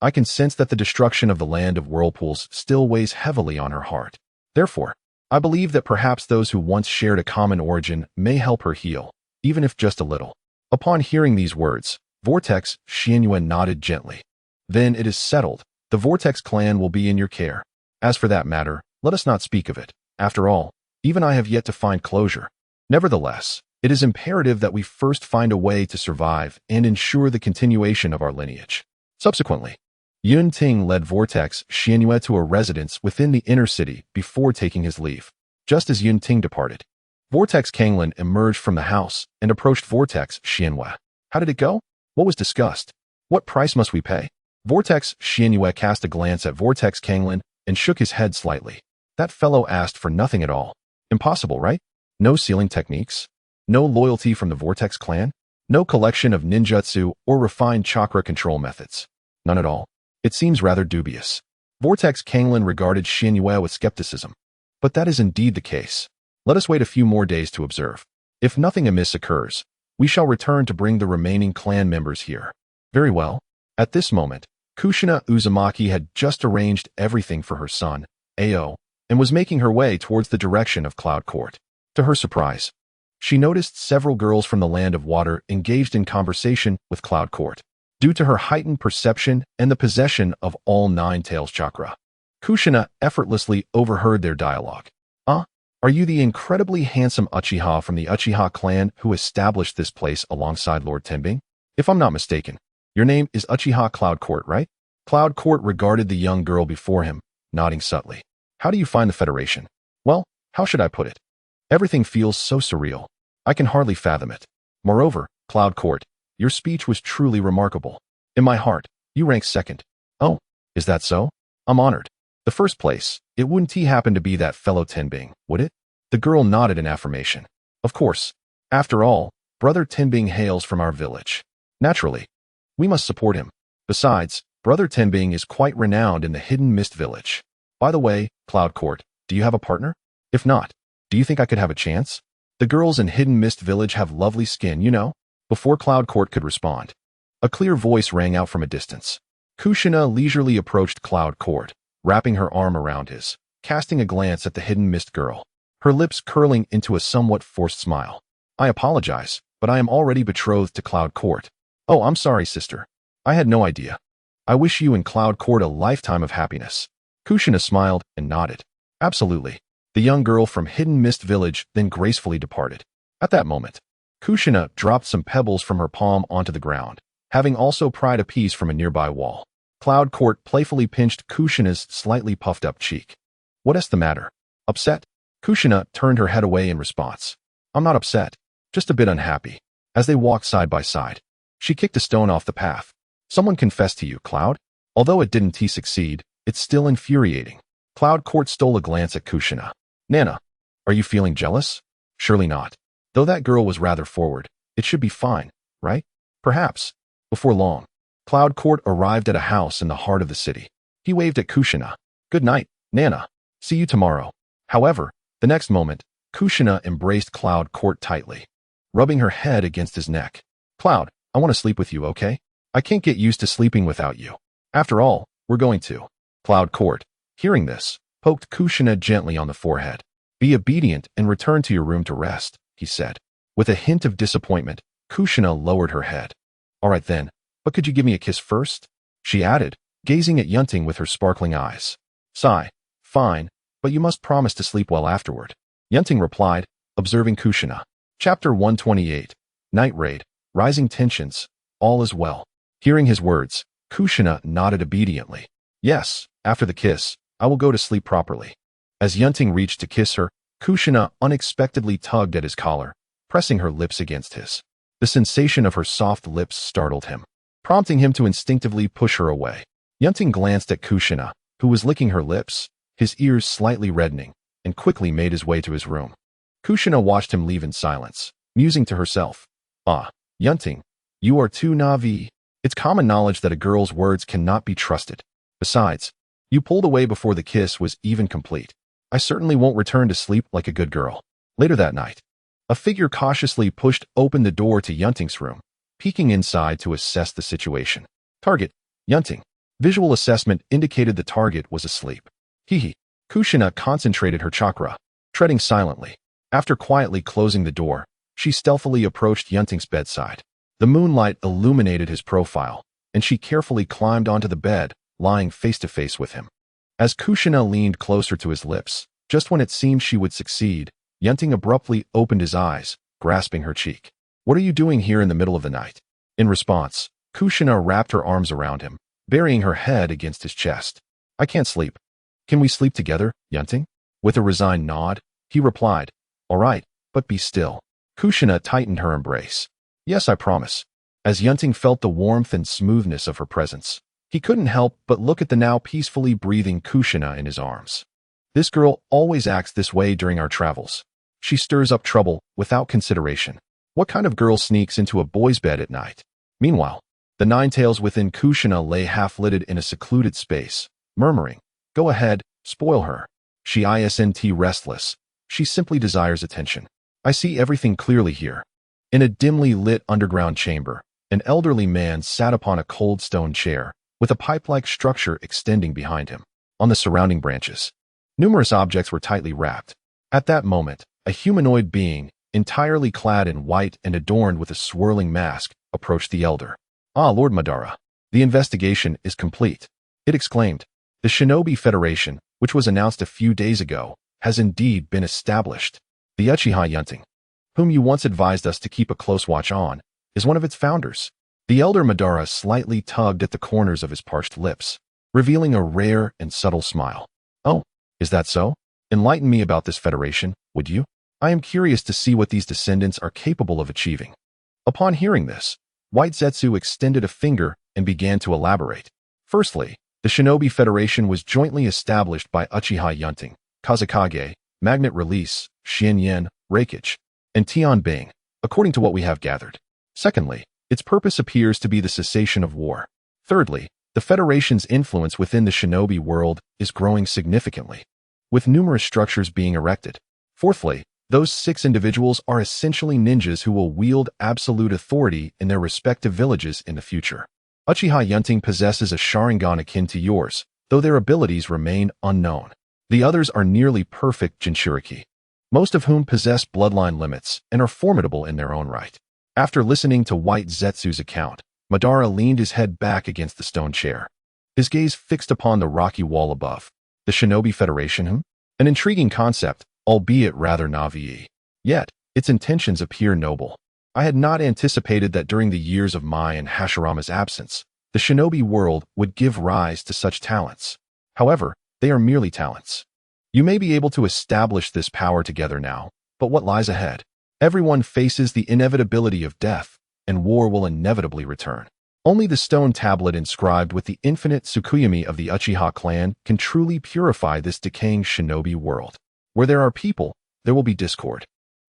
I can sense that the destruction of the land of whirlpools still weighs heavily on her heart. Therefore, I believe that perhaps those who once shared a common origin may help her heal, even if just a little. Upon hearing these words, Vortex Xianyue nodded gently. Then it is settled. The Vortex clan will be in your care. As for that matter, let us not speak of it. After all, even I have yet to find closure. Nevertheless, it is imperative that we first find a way to survive and ensure the continuation of our lineage. Subsequently, Yun Ting led Vortex Xianyue to a residence within the inner city before taking his leave. Just as Yun Ting departed, Vortex Kanglin emerged from the house and approached Vortex Xianyue. How did it go? What was discussed? What price must we pay? Vortex Xianyue cast a glance at Vortex Kanglin and shook his head slightly. That fellow asked for nothing at all. Impossible, right? No sealing techniques? No loyalty from the Vortex clan? No collection of ninjutsu or refined chakra control methods? None at all. It seems rather dubious. Vortex Kanglin regarded Xianyue with skepticism. But that is indeed the case. Let us wait a few more days to observe. If nothing amiss occurs, we shall return to bring the remaining clan members here. Very well. At this moment, Kushina Uzumaki had just arranged everything for her son, Ao, and was making her way towards the direction of Cloud Court. To her surprise, she noticed several girls from the Land of Water engaged in conversation with Cloud Court. Due to her heightened perception and the possession of all 9 tails chakra, Kushina effortlessly overheard their dialogue. Are you the incredibly handsome Uchiha from the Uchiha clan who established this place alongside Lord Tenbing? If I'm not mistaken, your name is Uchiha Cloud Court, right? Cloud Court regarded the young girl before him, nodding subtly. How do you find the Federation? Well, how should I put it? Everything feels so surreal. I can hardly fathom it. Moreover, Cloud Court, your speech was truly remarkable. In my heart, you rank second. Oh, is that so? I'm honored. The first place, it wouldn't happen to be that fellow Tenbing, would it? The girl nodded in affirmation. Of course. After all, Brother Tenbing hails from our village. Naturally, we must support him. Besides, Brother Tenbing is quite renowned in the Hidden Mist village. By the way, Cloud Court, do you have a partner? If not, do you think I could have a chance? The girls in Hidden Mist village have lovely skin, you know? Before Cloud Court could respond, a clear voice rang out from a distance. Kushina leisurely approached Cloud Court, wrapping her arm around his, casting a glance at the Hidden Mist girl, her lips curling into a somewhat forced smile. I apologize, but I am already betrothed to Cloud Court. Oh, I'm sorry, sister. I had no idea. I wish you and Cloud Court a lifetime of happiness. Kushina smiled and nodded. Absolutely. The young girl from Hidden Mist village then gracefully departed. At that moment, Kushina dropped some pebbles from her palm onto the ground, having also pried a piece from a nearby wall. Cloud Court playfully pinched Kushina's slightly puffed-up cheek. What's the matter? Upset? Kushina turned her head away in response. I'm not upset, just a bit unhappy. As they walked side by side, she kicked a stone off the path. Someone confessed to you, Cloud? Although it didn't succeed, it's still infuriating. Cloud Court stole a glance at Kushina. Nana, are you feeling jealous? Surely not. Though that girl was rather forward, it should be fine, right? Perhaps. Before long, Cloud Court arrived at a house in the heart of the city. He waved at Kushina. Good night, Nana. See you tomorrow. However, the next moment, Kushina embraced Cloud Court tightly, rubbing her head against his neck. Cloud, I want to sleep with you, okay? I can't get used to sleeping without you. After all, we're going to. Cloud Court, hearing this, poked Kushina gently on the forehead. Be obedient and return to your room to rest, he said. With a hint of disappointment, Kushina lowered her head. All right then, but could you give me a kiss first? She added, gazing at Yun Ting with her sparkling eyes. Sigh. Fine, but you must promise to sleep well afterward. Yun Ting replied, observing Kushina. Chapter 128. Night Raid. Rising tensions. All is well. Hearing his words, Kushina nodded obediently. Yes, after the kiss, I will go to sleep properly. As Yun Ting reached to kiss her, Kushina unexpectedly tugged at his collar, pressing her lips against his. The sensation of her soft lips startled him, prompting him to instinctively push her away. Yun Ting glanced at Kushina, who was licking her lips, his ears slightly reddening, and quickly made his way to his room. Kushina watched him leave in silence, musing to herself. Ah, Yun Ting, you are too naive. It's common knowledge that a girl's words cannot be trusted. Besides, you pulled away before the kiss was even complete. I certainly won't return to sleep like a good girl. Later that night, a figure cautiously pushed open the door to Yun Ting's room, peeking inside to assess the situation. Target, Yun Ting. Visual assessment indicated the target was asleep. Kushina concentrated her chakra, treading silently. After quietly closing the door, she stealthily approached Yun Ting's bedside. The moonlight illuminated his profile, and she carefully climbed onto the bed, lying face to face with him. As Kushina leaned closer to his lips, just when it seemed she would succeed, Yun Ting abruptly opened his eyes, grasping her cheek. What are you doing here in the middle of the night? In response, Kushina wrapped her arms around him, burying her head against his chest. I can't sleep. Can we sleep together, Yun Ting? With a resigned nod, he replied, all right, but be still. Kushina tightened her embrace. Yes, I promise. As Yun Ting felt the warmth and smoothness of her presence, he couldn't help but look at the now peacefully breathing Kushina in his arms. This girl always acts this way during our travels. She stirs up trouble without consideration. What kind of girl sneaks into a boy's bed at night? Meanwhile, the 9 tails within Kushina lay half-lidded in a secluded space, murmuring, go ahead, spoil her. She isn't restless. She simply desires attention. I see everything clearly here. In a dimly lit underground chamber, an elderly man sat upon a cold stone chair, with a pipe-like structure extending behind him. On the surrounding branches, Numerous objects were tightly wrapped. At that moment, a humanoid being, entirely clad in white and adorned with a swirling mask, approached the elder. "Ah, Lord Madara, the investigation is complete," it exclaimed. "The Shinobi Federation, which was announced a few days ago, has indeed been established. The Uchiha Yun Ting, whom you once advised us to keep a close watch on, is one of its founders." The elder Madara slightly tugged at the corners of his parched lips, revealing a rare and subtle smile. "Oh, is that so? Enlighten me about this federation, would you? I am curious to see what these descendants are capable of achieving." Upon hearing this, White Zetsu extended a finger and began to elaborate. Firstly, the Shinobi Federation was jointly established by Uchiha Yun Ting, Kazekage, Magnet Release, Xianyan, Reikage, and Tianbing, according to what we have gathered. Secondly, its purpose appears to be the cessation of war. Thirdly, the Federation's influence within the Shinobi world is growing significantly, with numerous structures being erected. Fourthly, those 6 individuals are essentially ninjas who will wield absolute authority in their respective villages in the future. Uchiha Yun Ting possesses a Sharingan akin to yours, though their abilities remain unknown. The others are nearly perfect Jinchuriki, most of whom possess bloodline limits and are formidable in their own right. After listening to White Zetsu's account, Madara leaned his head back against the stone chair, his gaze fixed upon the rocky wall above. The Shinobi Federation, An intriguing concept, albeit rather naive. Yet, its intentions appear noble. I had not anticipated that during the years of Mai and Hashirama's absence, the Shinobi world would give rise to such talents. However, they are merely talents. You may be able to establish this power together now, but what lies ahead? Everyone faces the inevitability of death, and war will inevitably return. Only the stone tablet inscribed with the infinite Tsukuyomi of the Uchiha clan can truly purify this decaying Shinobi world. Where there are people, there will be discord.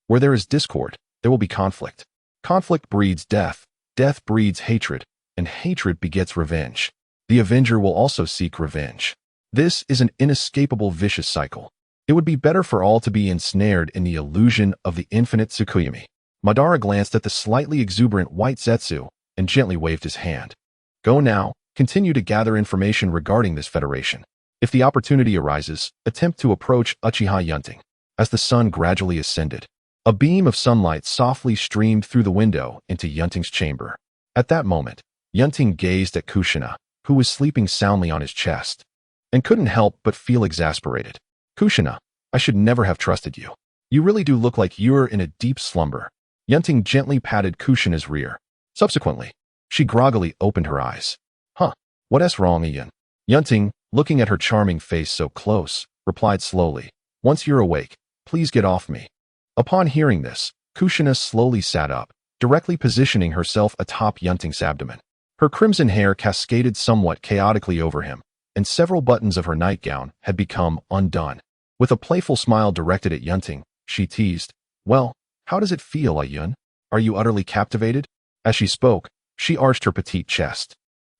Where there is discord, there will be conflict. Conflict breeds death, death breeds hatred, and hatred begets revenge. The Avenger will also seek revenge. This is an inescapable vicious cycle. It would be better for all to be ensnared in the illusion of the infinite Tsukuyomi. Madara glanced at the slightly exuberant White Zetsu and gently waved his hand. "Go now, continue to gather information regarding this federation. If the opportunity arises, attempt to approach Uchiha Yun Ting." As the sun gradually ascended, a beam of sunlight softly streamed through the window into Yun Ting's chamber. At that moment, Yun Ting gazed at Kushina, who was sleeping soundly on his chest, and couldn't help but feel exasperated. "Kushina, I should never have trusted you. You really do look like you're in a deep slumber." Yun Ting gently patted Kushina's rear. Subsequently, she groggily opened her eyes. "Huh, what's wrong, Ian?" Yun Ting, looking at her charming face so close, replied slowly, "Once you're awake, please get off me." Upon hearing this, Kushina slowly sat up, directly positioning herself atop Yun Ting's abdomen. Her crimson hair cascaded somewhat chaotically over him, and several buttons of her nightgown had become undone. With a playful smile directed at Yun Ting, she teased, "Well, how does it feel, Yun? Are you utterly captivated?" As she spoke, she arched her petite chest,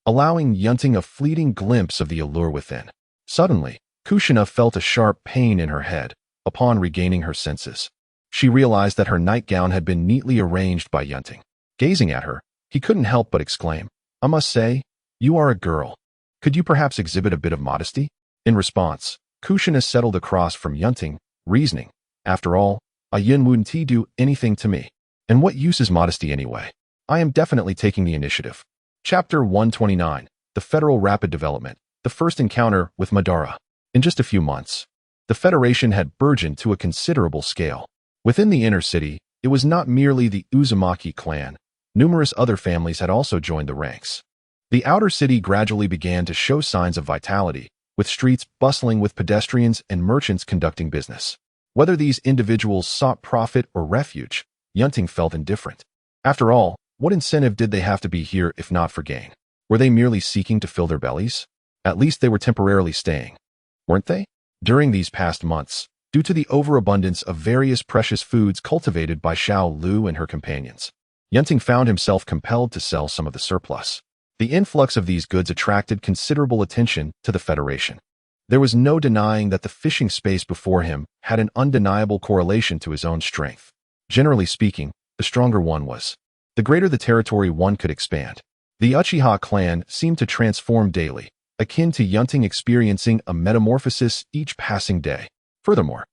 allowing Yun Ting a fleeting glimpse of the allure within. Suddenly, Kushina felt a sharp pain in her head. Upon regaining her senses, she realized that her nightgown had been neatly arranged by Yun Ting. Gazing at her, he couldn't help but exclaim, "I must say, you are a girl. Could you perhaps exhibit a bit of modesty?" In response, Kushina settled across from Yun Ting, reasoning, "After all, a Yun wouldn't do anything to me. And what use is modesty anyway? I am definitely taking the initiative." Chapter 129, The Federal Rapid Development, the first encounter with Madara. In just a few months, the Federation had burgeoned to a considerable scale. Within the inner city, it was not merely the Uzumaki clan. Numerous other families had also joined the ranks. The outer city gradually began to show signs of vitality, with streets bustling with pedestrians and merchants conducting business. Whether these individuals sought profit or refuge, Yun Ting felt indifferent. After all, what incentive did they have to be here if not for gain? Were they merely seeking to fill their bellies? At least they were temporarily staying, weren't they? During these past months, due to the overabundance of various precious foods cultivated by Xiao Lu and her companions, Yun Ting found himself compelled to sell some of the surplus. The influx of these goods attracted considerable attention to the Federation. There was no denying that the fishing space before him had an undeniable correlation to his own strength. Generally speaking, the stronger one was, the greater the territory one could expand. The Uchiha clan seemed to transform daily, akin to Yun Ting experiencing a metamorphosis each passing day. Furthermore,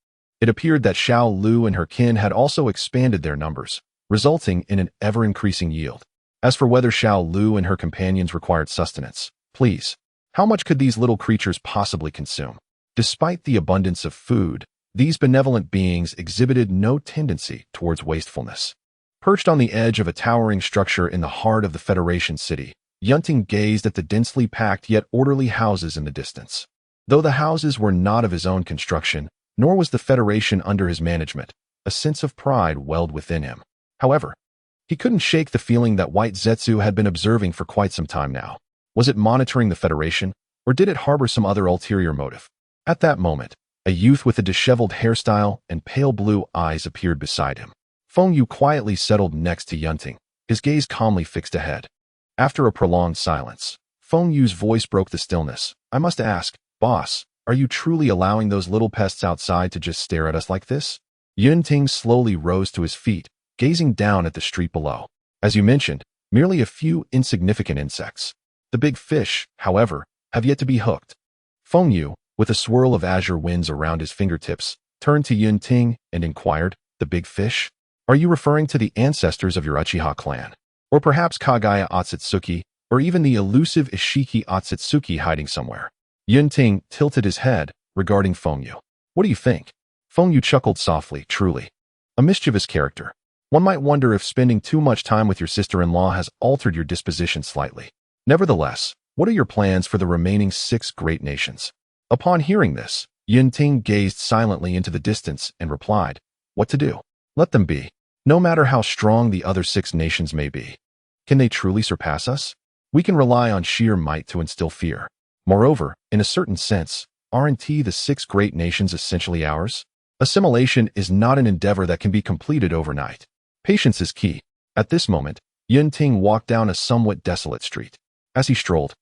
it appeared that Xiao Lu and her kin had also expanded their numbers, resulting in an ever-increasing yield. As for whether Xiao Lu and her companions required sustenance, please, how much could these little creatures possibly consume? Despite the abundance of food, these benevolent beings exhibited no tendency towards wastefulness. Perched on the edge of a towering structure in the heart of the Federation city, Yun Ting gazed at the densely packed yet orderly houses in the distance. Though the houses were not of his own construction, nor was the Federation under his management, a sense of pride welled within him. However, he couldn't shake the feeling that White Zetsu had been observing for quite some time now. Was it monitoring the Federation, or did it harbor some other ulterior motive? At that moment, a youth with a disheveled hairstyle and pale blue eyes appeared beside him. Feng Yu quietly settled next to Yun Ting, his gaze calmly fixed ahead. After a prolonged silence, Feng Yu's voice broke the stillness. I must ask, boss, are you truly allowing those little pests outside to just stare at us like this? Yun Ting slowly rose to his feet, gazing down at the street below. As you mentioned, merely a few insignificant insects. The big fish, however, have yet to be hooked. Feng Yu, with a swirl of azure winds around his fingertips, turned to Yun Ting and inquired, the big fish? Are you referring to the ancestors of your Uchiha clan? Or perhaps Kagaya Otsutsuki, or even the elusive Ishiki Otsutsuki hiding somewhere? Yun Ting tilted his head, regarding Feng Yu. What do you think? Feng Yu chuckled softly, truly. A mischievous character. One might wonder if spending too much time with your sister-in-law has altered your disposition slightly. Nevertheless, what are your plans for the remaining 6 great nations? Upon hearing this, Yun Ting gazed silently into the distance and replied, what to do? Let them be. No matter how strong the other 6 nations may be. Can they truly surpass us? We can rely on sheer might to instill fear. Moreover, in a certain sense, aren't the 6 great nations essentially ours? Assimilation is not an endeavor that can be completed overnight. Patience is key. At this moment, Yun Ting walked down a somewhat desolate street. As he strolled,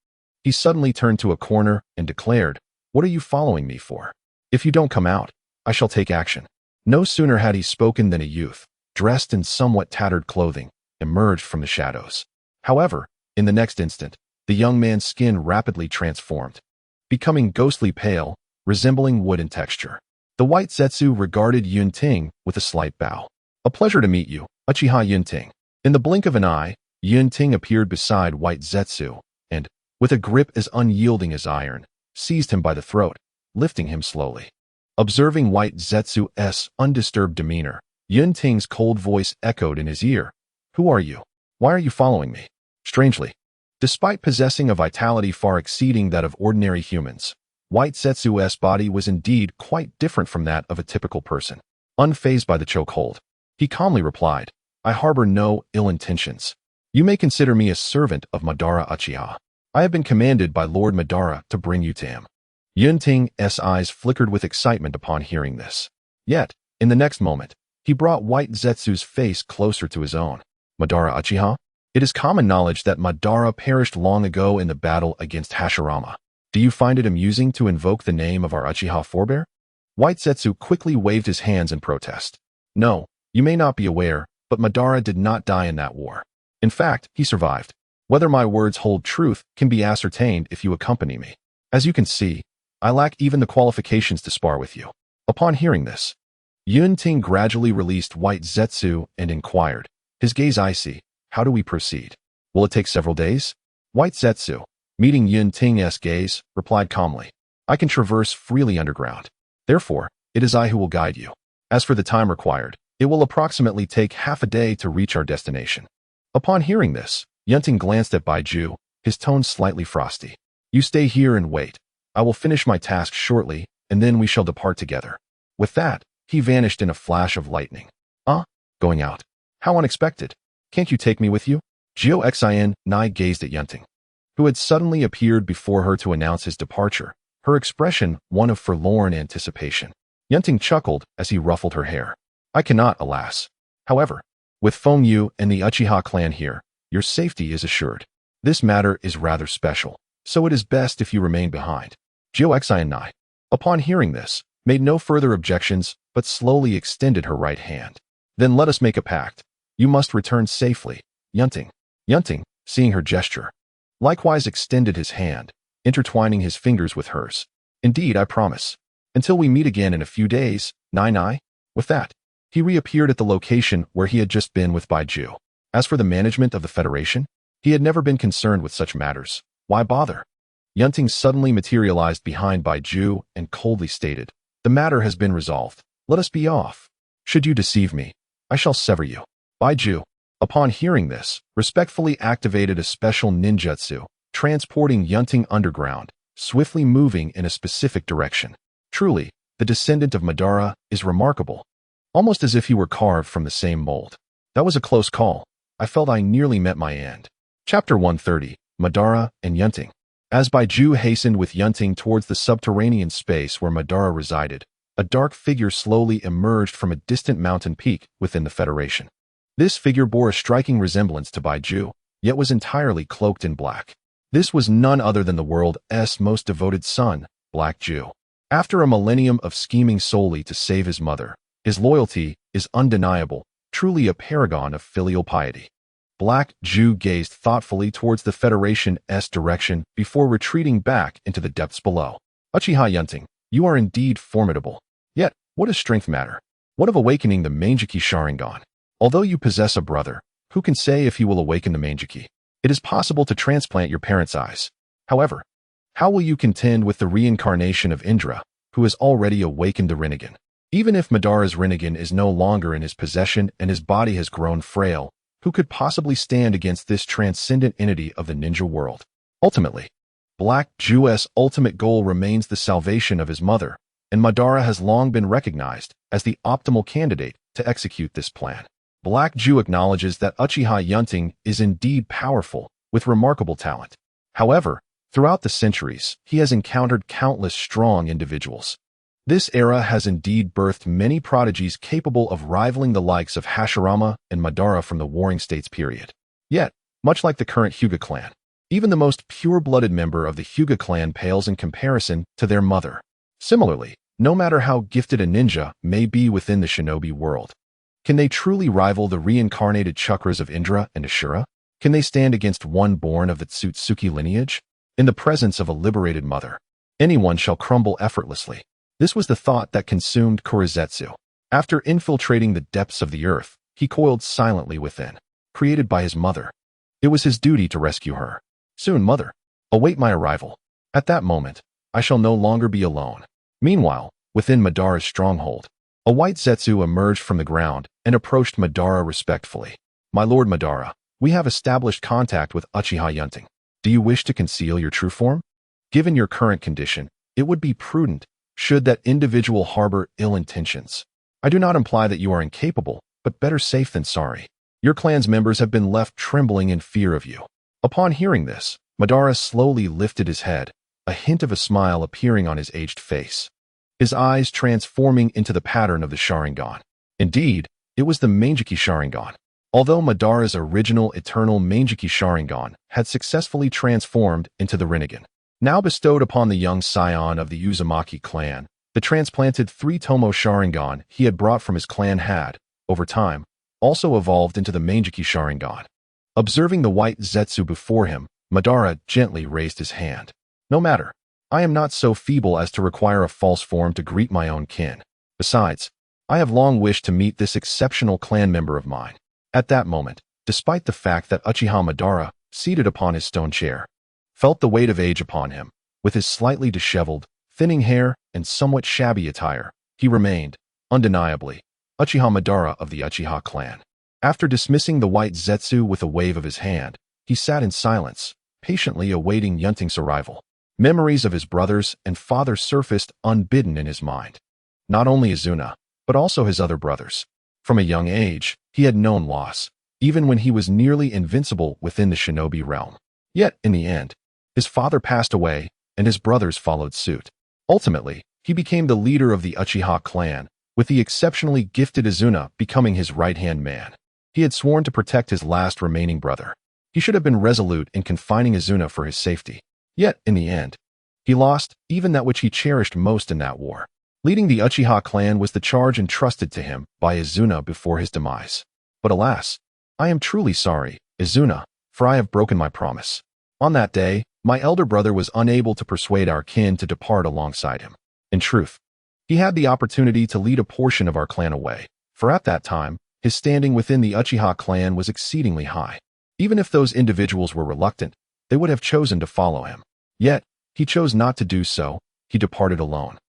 he suddenly turned to a corner and declared, what are you following me for? If you don't come out, I shall take action. No sooner had he spoken than a youth, dressed in somewhat tattered clothing, emerged from the shadows. However, in the next instant, the young man's skin rapidly transformed, becoming ghostly pale, resembling wood in texture. The White Zetsu regarded Yun Ting with a slight bow. A pleasure to meet you, Uchiha Yun Ting. In the blink of an eye, Yun Ting appeared beside White Zetsu, and, with a grip as unyielding as iron, seized him by the throat, lifting him slowly. Observing White Zetsu's undisturbed demeanor, Yun Ting's cold voice echoed in his ear. Who are you? Why are you following me? Strangely, despite possessing a vitality far exceeding that of ordinary humans, White Zetsu's body was indeed quite different from that of a typical person. Unfazed by the chokehold, he calmly replied, I harbor no ill intentions. You may consider me a servant of Madara Uchiha. I have been commanded by Lord Madara to bring you to him. Yun Ting's eyes flickered with excitement upon hearing this. Yet, in the next moment, he brought White Zetsu's face closer to his own. Madara Uchiha? It is common knowledge that Madara perished long ago in the battle against Hashirama. Do you find it amusing to invoke the name of our Uchiha forebear? White Zetsu quickly waved his hands in protest. No, you may not be aware, but Madara did not die in that war. In fact, he survived. Whether my words hold truth can be ascertained if you accompany me. As you can see, I lack even the qualifications to spar with you. Upon hearing this, Yun Ting gradually released White Zetsu and inquired, his gaze icy, how do we proceed? Will it take several days? White Zetsu, meeting Yun Ting's gaze, replied calmly, I can traverse freely underground. Therefore, it is I who will guide you. As for the time required, it will approximately take half a day to reach our destination. Upon hearing this, Yun Ting glanced at Baiju, his tone slightly frosty. You stay here and wait. I will finish my task shortly, and then we shall depart together. With that, he vanished in a flash of lightning. Going out? How unexpected. Can't you take me with you? Jiao Xin Nai gazed at Yun Ting, who had suddenly appeared before her to announce his departure, her expression one of forlorn anticipation. Yun Ting chuckled as he ruffled her hair. I cannot, alas. However, with Feng Yu and the Uchiha clan here, your safety is assured. This matter is rather special, so it is best if you remain behind. Jiao Xin Nai, upon hearing this, made no further objections, but slowly extended her right hand. Then let us make a pact. You must return safely, Yun Ting. Yun Ting, seeing her gesture, likewise extended his hand, intertwining his fingers with hers. Indeed, I promise. Until we meet again in a few days, Nai. With that, he reappeared at the location where he had just been with Baiju. As for the management of the Federation, he had never been concerned with such matters. Why bother? Yun Ting suddenly materialized behind Baiju and coldly stated, "The matter has been resolved. Let us be off. Should you deceive me, I shall sever you." Baiju, upon hearing this, respectfully activated a special ninjutsu, transporting Yun Ting underground, swiftly moving in a specific direction. Truly, the descendant of Madara is remarkable, almost as if he were carved from the same mold. That was a close call. I felt I nearly met my end. Chapter 130, Madara and Yun Ting. As Baiju hastened with Yun Ting towards the subterranean space where Madara resided, a dark figure slowly emerged from a distant mountain peak within the Federation. This figure bore a striking resemblance to Baiju, yet was entirely cloaked in black. This was none other than the world's most devoted son, Black Jew. After a millennium of scheming solely to save his mother, his loyalty is undeniable, truly a paragon of filial piety. Black Jew gazed thoughtfully towards the Federation's direction before retreating back into the depths below. Uchiha Yun Ting, you are indeed formidable. Yet, what does strength matter? What of awakening the Manjiki Sharingan? Although you possess a brother, who can say if he will awaken the Manjiki? It is possible to transplant your parents' eyes. However, how will you contend with the reincarnation of Indra, who has already awakened the Rinnegan? Even if Madara's Rinnegan is no longer in his possession and his body has grown frail, who could possibly stand against this transcendent entity of the ninja world? Ultimately, Black Jew's ultimate goal remains the salvation of his mother, and Madara has long been recognized as the optimal candidate to execute this plan. Black Jew acknowledges that Uchiha Yun Ting is indeed powerful, with remarkable talent. However, throughout the centuries, he has encountered countless strong individuals. This era has indeed birthed many prodigies capable of rivaling the likes of Hashirama and Madara from the Warring States period. Yet, much like the current Hyuga clan, even the most pure-blooded member of the Hyuga clan pales in comparison to their mother. Similarly, no matter how gifted a ninja may be within the shinobi world, can they truly rival the reincarnated chakras of Indra and Ashura? Can they stand against one born of the Tsutsuki lineage? In the presence of a liberated mother, anyone shall crumble effortlessly. This was the thought that consumed Kurizetsu. After infiltrating the depths of the earth, he coiled silently within, created by his mother. It was his duty to rescue her. Soon, mother, await my arrival. At that moment, I shall no longer be alone. Meanwhile, within Madara's stronghold, a white Zetsu emerged from the ground and approached Madara respectfully. My lord Madara, we have established contact with Uchiha Yun Ting. Do you wish to conceal your true form? Given your current condition, it would be prudent should that individual harbor ill intentions. I do not imply that you are incapable, but better safe than sorry. Your clan's members have been left trembling in fear of you. Upon hearing this, Madara slowly lifted his head, a hint of a smile appearing on his aged face, his eyes transforming into the pattern of the Sharingan. Indeed, it was the Manjiki Sharingan. Although Madara's original eternal Manjiki Sharingan had successfully transformed into the Rinnegan, now bestowed upon the young scion of the Uzumaki clan, the transplanted three-tomo Sharingan he had brought from his clan had, over time, also evolved into the Manjiki Sharingan. Observing the white Zetsu before him, Madara gently raised his hand. No matter, I am not so feeble as to require a false form to greet my own kin. Besides, I have long wished to meet this exceptional clan member of mine. At that moment, despite the fact that Uchiha Madara, seated upon his stone chair, felt the weight of age upon him, with his slightly disheveled, thinning hair and somewhat shabby attire, he remained, undeniably, Uchiha Madara of the Uchiha clan. After dismissing the white Zetsu with a wave of his hand, he sat in silence, patiently awaiting Yun Ting's arrival. Memories of his brothers and father surfaced unbidden in his mind. Not only Izuna, but also his other brothers. From a young age, he had known loss, even when he was nearly invincible within the shinobi realm. Yet, in the end, his father passed away, and his brothers followed suit. Ultimately, he became the leader of the Uchiha clan, with the exceptionally gifted Izuna becoming his right-hand man. He had sworn to protect his last remaining brother. He should have been resolute in confining Izuna for his safety. Yet, in the end, he lost even that which he cherished most in that war. Leading the Uchiha clan was the charge entrusted to him by Izuna before his demise. But alas, I am truly sorry, Izuna, for I have broken my promise. On that day, My elder brother was unable to persuade our kin to depart alongside him. In truth, he had the opportunity to lead a portion of our clan away, for at that time, his standing within the Uchiha clan was exceedingly high. Even if those individuals were reluctant, they would have chosen to follow him. Yet, he chose not to do so. He departed alone.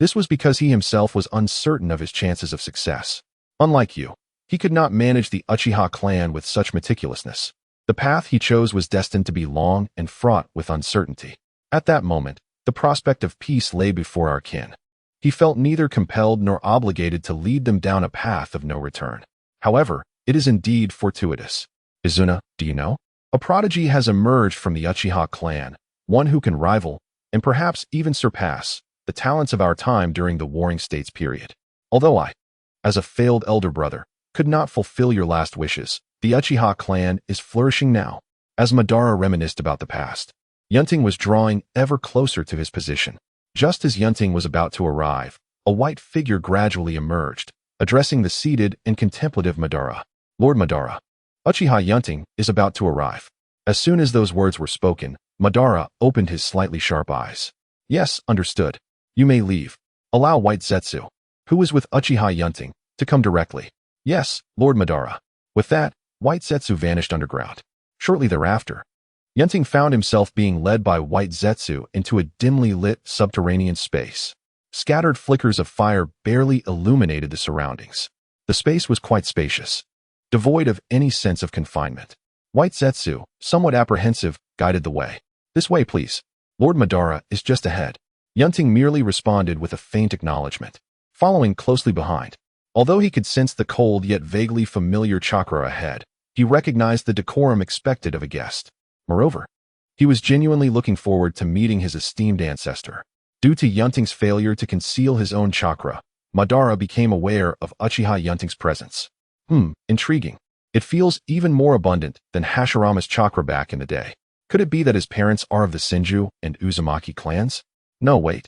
This was because he himself was uncertain of his chances of success. Unlike you, he could not manage the Uchiha clan with such meticulousness. The path he chose was destined to be long and fraught with uncertainty. At that moment, the prospect of peace lay before our kin. He felt neither compelled nor obligated to lead them down a path of no return. However, it is indeed fortuitous. Izuna, do you know? A prodigy has emerged from the Uchiha clan, one who can rival, and perhaps even surpass, the talents of our time during the Warring States period. Although I, as a failed elder brother, could not fulfill your last wishes, the Uchiha clan is flourishing now. As Madara reminisced about the past, Yun Ting was drawing ever closer to his position. Just as Yun Ting was about to arrive, a white figure gradually emerged, addressing the seated and contemplative Madara. Lord Madara, Uchiha Yun Ting is about to arrive. As soon as those words were spoken, Madara opened his slightly sharp eyes. Yes, understood. You may leave. Allow White Zetsu, who is with Uchiha Yun Ting, to come directly. Yes, Lord Madara. With that, White Zetsu vanished underground. Shortly thereafter, Yun Ting found himself being led by White Zetsu into a dimly lit subterranean space. Scattered flickers of fire barely illuminated the surroundings. The space was quite spacious, devoid of any sense of confinement. White Zetsu, somewhat apprehensive, guided the way. This way, please. Lord Madara is just ahead. Yun Ting merely responded with a faint acknowledgement, following closely behind. Although he could sense the cold yet vaguely familiar chakra ahead, he recognized the decorum expected of a guest. Moreover, he was genuinely looking forward to meeting his esteemed ancestor. Due to Yun Ting's failure to conceal his own chakra, Madara became aware of Uchiha Yun Ting's presence. Intriguing. It feels even more abundant than Hashirama's chakra back in the day. Could it be that his parents are of the Senju and Uzumaki clans? No, wait.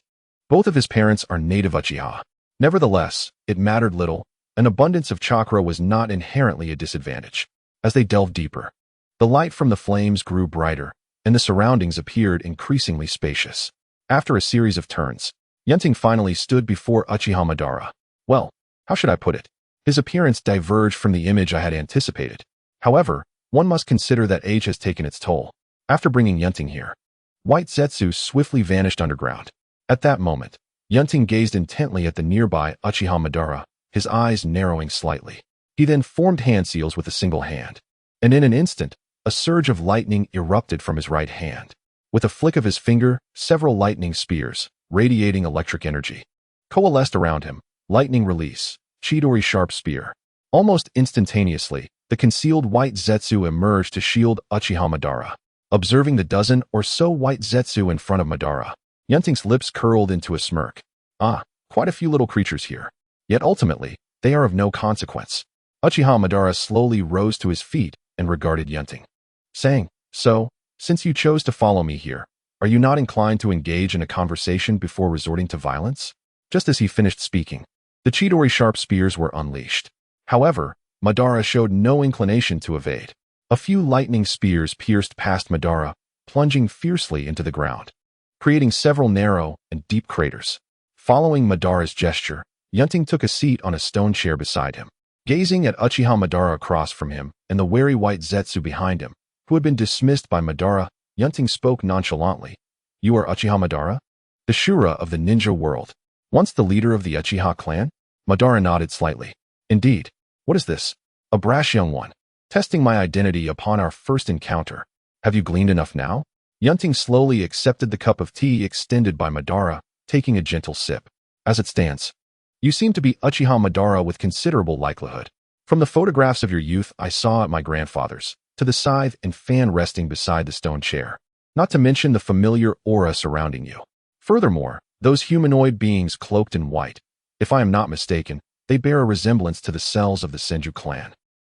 Both of his parents are native Uchiha. Nevertheless, it mattered little. An abundance of chakra was not inherently a disadvantage. As they delved deeper, the light from the flames grew brighter, and the surroundings appeared increasingly spacious. After a series of turns, Yun Ting finally stood before Uchiha Madara. Well, how should I put it? His appearance diverged from the image I had anticipated. However, one must consider that age has taken its toll. After bringing Yun Ting here, White Zetsu swiftly vanished underground. At that moment, Yun Ting gazed intently at the nearby Uchiha Madara, his eyes narrowing slightly. He then formed hand seals with a single hand, and in an instant, a surge of lightning erupted from his right hand. With a flick of his finger, several lightning spears, radiating electric energy, coalesced around him. Lightning release, Chidori sharp spear. Almost instantaneously, the concealed White Zetsu emerged to shield Uchiha Madara. Observing the dozen or so White Zetsu in front of Madara, Yun Ting's lips curled into a smirk. Quite a few little creatures here. Yet ultimately, they are of no consequence. Uchiha Madara slowly rose to his feet and regarded Yun Ting, saying, So, since you chose to follow me here, are you not inclined to engage in a conversation before resorting to violence? Just as he finished speaking, the Chidori sharp spears were unleashed. However, Madara showed no inclination to evade. A few lightning spears pierced past Madara, plunging fiercely into the ground, creating several narrow and deep craters. Following Madara's gesture, Yun Ting took a seat on a stone chair beside him. Gazing at Uchiha Madara across from him and the wary White Zetsu behind him, who had been dismissed by Madara, Yun Ting spoke nonchalantly. You are Uchiha Madara? The Shura of the ninja world. Once the leader of the Uchiha clan? Madara nodded slightly. Indeed. What is this? A brash young one. Testing my identity upon our first encounter. Have you gleaned enough now? Yun Ting slowly accepted the cup of tea extended by Madara, taking a gentle sip. As it stands, you seem to be Uchiha Madara with considerable likelihood. From the photographs of your youth I saw at my grandfather's, to the scythe and fan resting beside the stone chair, not to mention the familiar aura surrounding you. Furthermore, those humanoid beings cloaked in white, if I am not mistaken, they bear a resemblance to the cells of the Senju clan.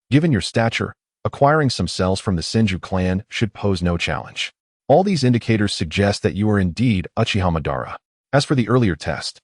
Given your stature, acquiring some cells from the Senju clan should pose no challenge. All these indicators suggest that you are indeed Uchiha Madara. As for the earlier test,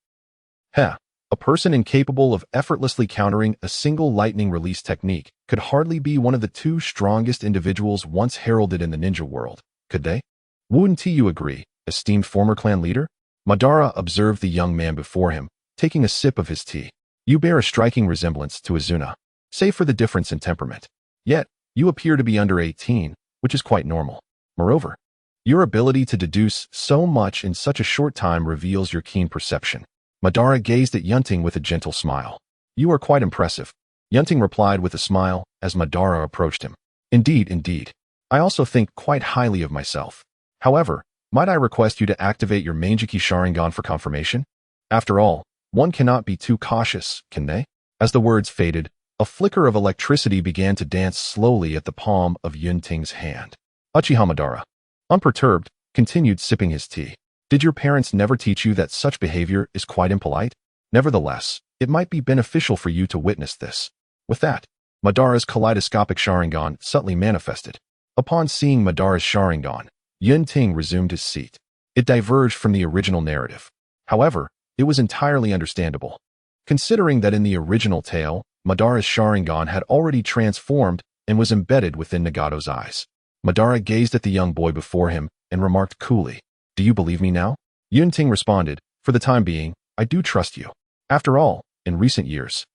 a person incapable of effortlessly countering a single lightning release technique could hardly be one of the two strongest individuals once heralded in the ninja world, could they? Wouldn't you agree, esteemed former clan leader? Madara observed the young man before him, taking a sip of his tea. You bear a striking resemblance to Azuna, save for the difference in temperament. Yet, you appear to be under 18, which is quite normal. Moreover, your ability to deduce so much in such a short time reveals your keen perception. Madara gazed at Yun Ting with a gentle smile. You are quite impressive. Yun Ting replied with a smile as Madara approached him. Indeed, indeed. I also think quite highly of myself. However, might I request you to activate your Manjiki Sharingan for confirmation? After all, one cannot be too cautious, can they? As the words faded, a flicker of electricity began to dance slowly at the palm of Yun Ting's hand. Uchiha Madara, unperturbed, continued sipping his tea. Did your parents never teach you that such behavior is quite impolite? Nevertheless, it might be beneficial for you to witness this. With that, Madara's kaleidoscopic Sharingan subtly manifested. Upon seeing Madara's Sharingan, Yun Ting resumed his seat. It diverged from the original narrative. However, it was entirely understandable. Considering that in the original tale, Madara's Sharingan had already transformed and was embedded within Nagato's eyes. Madara gazed at the young boy before him and remarked coolly, "Do you believe me now?" Yun Ting responded, "For the time being, I do trust you. After all, in recent years,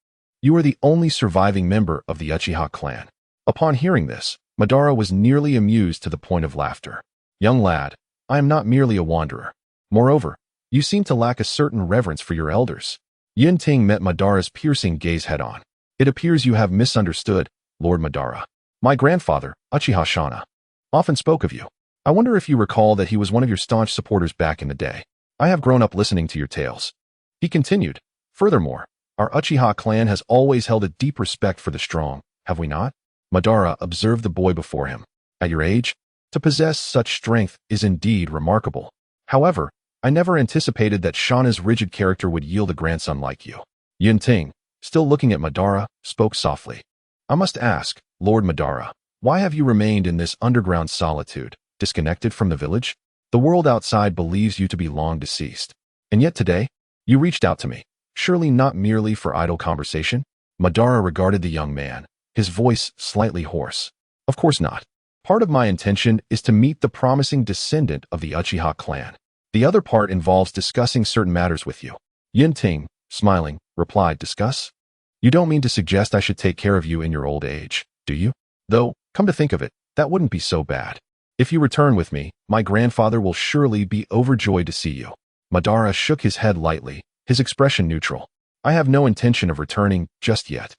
you are the only surviving member of the Uchiha clan." Upon hearing this, Madara was nearly amused to the point of laughter. "Young lad, I am not merely a wanderer. Moreover, you seem to lack a certain reverence for your elders." Yun Ting met Madara's piercing gaze head-on. "It appears you have misunderstood, Lord Madara. My grandfather, Uchiha Shana, often spoke of you. I wonder if you recall that he was one of your staunch supporters back in the day. I have grown up listening to your tales." He continued, "Furthermore, our Uchiha clan has always held a deep respect for the strong, have we not?" Madara observed the boy before him. "At your age, to possess such strength is indeed remarkable. However, I never anticipated that Shana's rigid character would yield a grandson like you." Yun Ting, still looking at Madara, spoke softly. "I must ask, Lord Madara, why have you remained in this underground solitude, disconnected from the village? The world outside believes you to be long deceased. And yet today, you reached out to me, surely not merely for idle conversation?" Madara regarded the young man, his voice slightly hoarse. "Of course not. Part of my intention is to meet the promising descendant of the Uchiha clan. The other part involves discussing certain matters with you." Yun Ting, smiling, replied, "Discuss? You don't mean to suggest I should take care of you in your old age, do you? Though, come to think of it, that wouldn't be so bad. If you return with me, my grandfather will surely be overjoyed to see you." Madara shook his head lightly, his expression neutral. "I have no intention of returning just yet.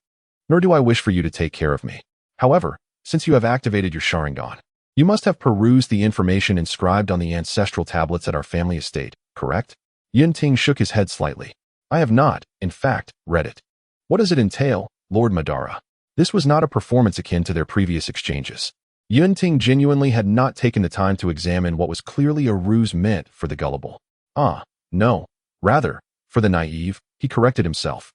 Nor do I wish for you to take care of me. However, since you have activated your Sharingan, you must have perused the information inscribed on the ancestral tablets at our family estate, correct?" Yun Ting shook his head slightly. "I have not, in fact, read it." "What does it entail, Lord Madara?" This was not a performance akin to their previous exchanges. Yun Ting genuinely had not taken the time to examine what was clearly a ruse meant for the gullible. No, rather, for the naive, he corrected himself.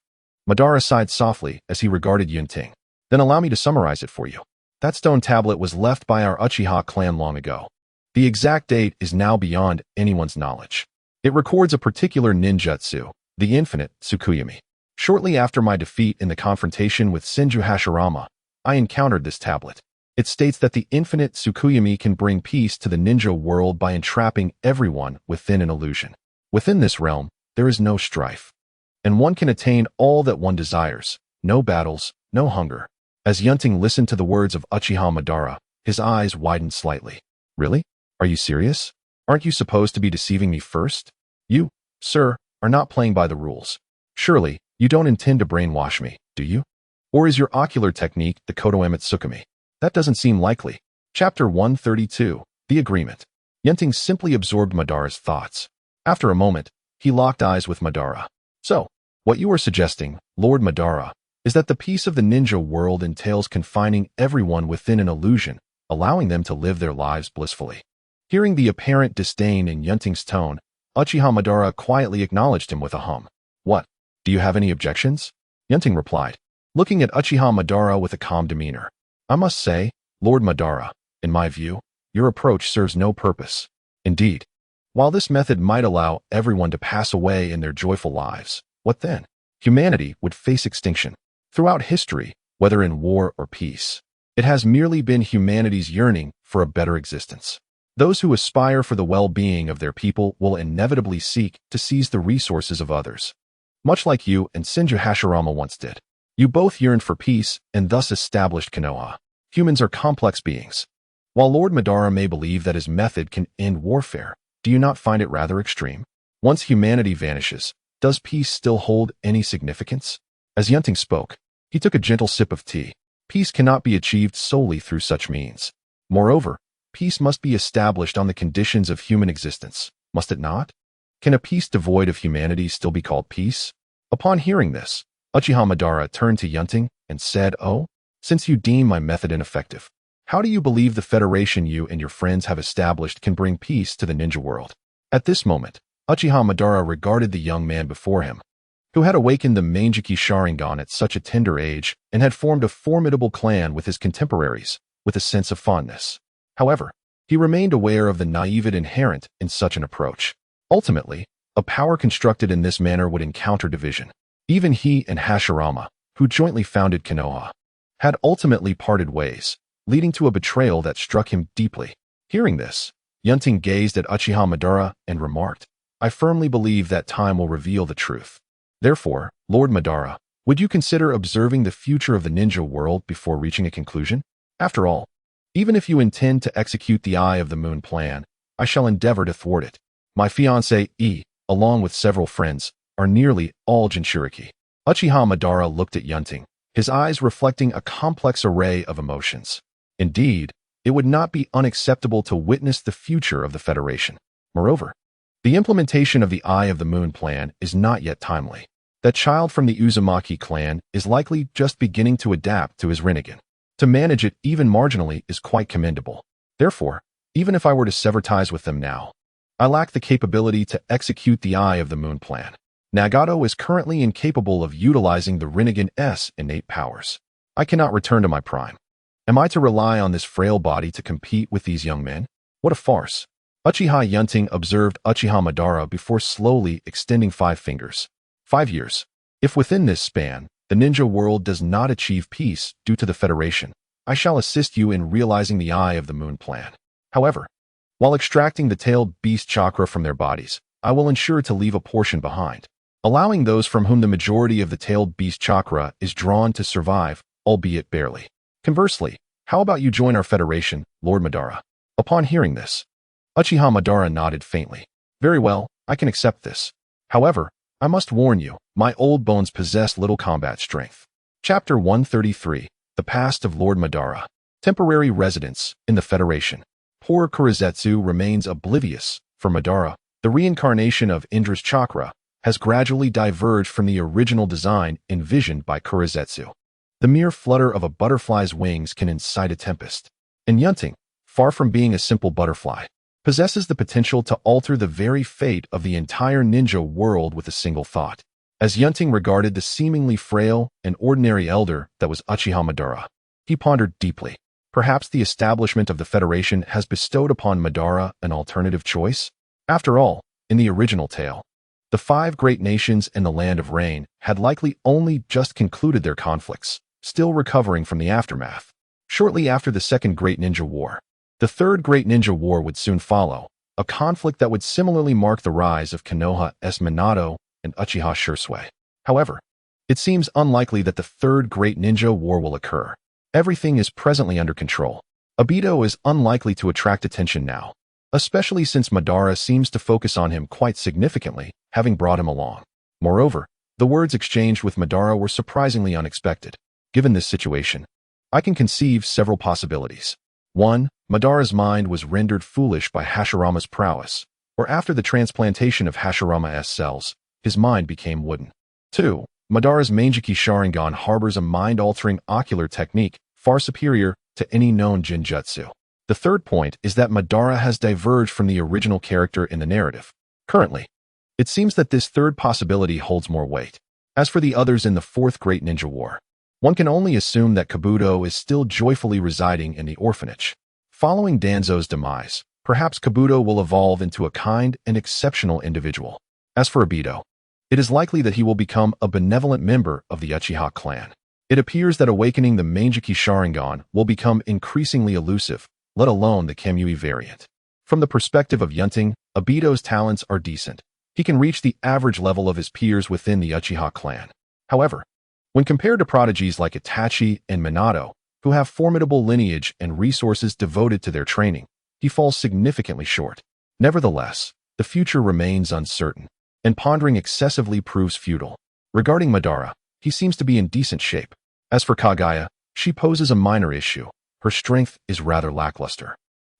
Madara sighed softly as he regarded Yun Ting. "Then allow me to summarize it for you. That stone tablet was left by our Uchiha clan long ago. The exact date is now beyond anyone's knowledge. It records a particular ninjutsu, the infinite Tsukuyami. Shortly after my defeat in the confrontation with Senju Hashirama, I encountered this tablet. It states that the infinite Tsukuyami can bring peace to the ninja world by entrapping everyone within an illusion. Within this realm, there is no strife, and one can attain all that one desires, no battles, no hunger." As Yun Ting listened to the words of Uchiha Madara, his eyes widened slightly. "Really? Are you serious? Aren't you supposed to be deceiving me first? You, sir, are not playing by the rules. Surely, you don't intend to brainwash me, do you? Or is your ocular technique the Kodo Tsukumi? That doesn't seem likely." Chapter 132, The Agreement. Yun Ting simply absorbed Madara's thoughts. After a moment, he locked eyes with Madara. "So, what you are suggesting, Lord Madara, is that the peace of the ninja world entails confining everyone within an illusion, allowing them to live their lives blissfully." Hearing the apparent disdain in Yun Ting's tone, Uchiha Madara quietly acknowledged him with a hum. "What? Do you have any objections?" Yun Ting replied, looking at Uchiha Madara with a calm demeanor. "I must say, Lord Madara, in my view, your approach serves no purpose. Indeed, while this method might allow everyone to pass away in their joyful lives, what then? Humanity would face extinction. Throughout history, whether in war or peace, it has merely been humanity's yearning for a better existence. Those who aspire for the well-being of their people will inevitably seek to seize the resources of others. Much like you and Senju Hashirama once did. You both yearned for peace and thus established Konoha. Humans are complex beings. While Lord Madara may believe that his method can end warfare, do you not find it rather extreme? Once humanity vanishes, does peace still hold any significance? As Yun Ting spoke, he took a gentle sip of tea. Peace cannot be achieved solely through such means. Moreover, peace must be established on the conditions of human existence, must it not? Can a peace devoid of humanity still be called peace? Upon hearing this, Uchiha Madara turned to Yun Ting and said, "Oh, since you deem my method ineffective, how do you believe the federation you and your friends have established can bring peace to the ninja world?" At this moment, Uchiha Madara regarded the young man before him, who had awakened the Manjiki Sharingan at such a tender age and had formed a formidable clan with his contemporaries, with a sense of fondness. However, he remained aware of the naivete inherent in such an approach. Ultimately, a power constructed in this manner would encounter division. Even he and Hashirama, who jointly founded Konoha, had ultimately parted ways, leading to a betrayal that struck him deeply. Hearing this, Yun Ting gazed at Uchiha Madara and remarked, "I firmly believe that time will reveal the truth. Therefore, Lord Madara, would you consider observing the future of the ninja world before reaching a conclusion? After all, even if you intend to execute the Eye of the Moon plan, I shall endeavor to thwart it. My fiancé, along with several friends, are nearly all Jinchuriki." Uchiha Madara looked at Yun Ting, his eyes reflecting a complex array of emotions. Indeed, it would not be unacceptable to witness the future of the Federation. Moreover, the implementation of the Eye of the Moon plan is not yet timely. That child from the Uzumaki clan is likely just beginning to adapt to his Rinnegan. To manage it even marginally is quite commendable. Therefore, even if I were to sever ties with them now, I lack the capability to execute the Eye of the Moon plan. Nagato is currently incapable of utilizing the Rinnegan's innate powers. I cannot return to my prime. Am I to rely on this frail body to compete with these young men? What a farce. Uchiha Yun Ting observed Uchiha Madara before slowly extending 5 fingers. 5 years. If within this span, the ninja world does not achieve peace due to the Federation, I shall assist you in realizing the Eye of the Moon plan. However, while extracting the tailed beast chakra from their bodies, I will ensure to leave a portion behind, allowing those from whom the majority of the tailed beast chakra is drawn to survive, albeit barely. Conversely, how about you join our Federation, Lord Madara? Upon hearing this, Uchiha Madara nodded faintly. Very well, I can accept this. However, I must warn you, my old bones possess little combat strength. Chapter 133, The Past of Lord Madara. Temporary residence in the Federation. Poor Kurizetsu remains oblivious. For Madara, the reincarnation of Indra's chakra has gradually diverged from the original design envisioned by Kurizetsu. The mere flutter of a butterfly's wings can incite a tempest. And Yun Ting, far from being a simple butterfly, possesses the potential to alter the very fate of the entire ninja world with a single thought. As Yun Ting regarded the seemingly frail and ordinary elder that was Uchiha Madara, he pondered deeply. Perhaps the establishment of the Federation has bestowed upon Madara an alternative choice? After all, in the original tale, the 5 great nations in the Land of Rain had likely only just concluded their conflicts, still recovering from the aftermath. Shortly after the Second Great Ninja War, the Third Great Ninja War would soon follow, a conflict that would similarly mark the rise of Konoha's Minato and Uchiha Shisui. However, it seems unlikely that the Third Great Ninja War will occur. Everything is presently under control. Obito is unlikely to attract attention now, especially since Madara seems to focus on him quite significantly, having brought him along. Moreover, the words exchanged with Madara were surprisingly unexpected. Given this situation, I can conceive several possibilities. 1. Madara's mind was rendered foolish by Hashirama's prowess, or after the transplantation of Hashirama's cells, his mind became wooden. 2. Madara's Manjiki Sharingan harbors a mind-altering ocular technique far superior to any known Jinjutsu. The third point is that Madara has diverged from the original character in the narrative. Currently, it seems that this third possibility holds more weight. As for the others in the Fourth Great Ninja War, one can only assume that Kabuto is still joyfully residing in the orphanage. Following Danzo's demise, perhaps Kabuto will evolve into a kind and exceptional individual. As for Obito, it is likely that he will become a benevolent member of the Uchiha clan. It appears that awakening the Manjiki Sharingan will become increasingly elusive, let alone the Kamui variant. From the perspective of Yun Ting, Obito's talents are decent. He can reach the average level of his peers within the Uchiha clan. However, when compared to prodigies like Itachi and Minato, who have formidable lineage and resources devoted to their training, he falls significantly short. Nevertheless, the future remains uncertain, and pondering excessively proves futile. Regarding Madara, he seems to be in decent shape. As for Kaguya, she poses a minor issue. Her strength is rather lackluster.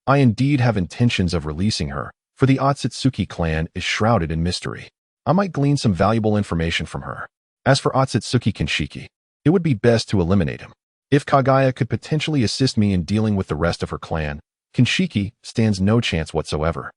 I indeed have intentions of releasing her, for the Otsutsuki clan is shrouded in mystery. I might glean some valuable information from her. As for Otsutsuki Kinshiki, it would be best to eliminate him. If Kaguya could potentially assist me in dealing with the rest of her clan, Kinshiki stands no chance whatsoever.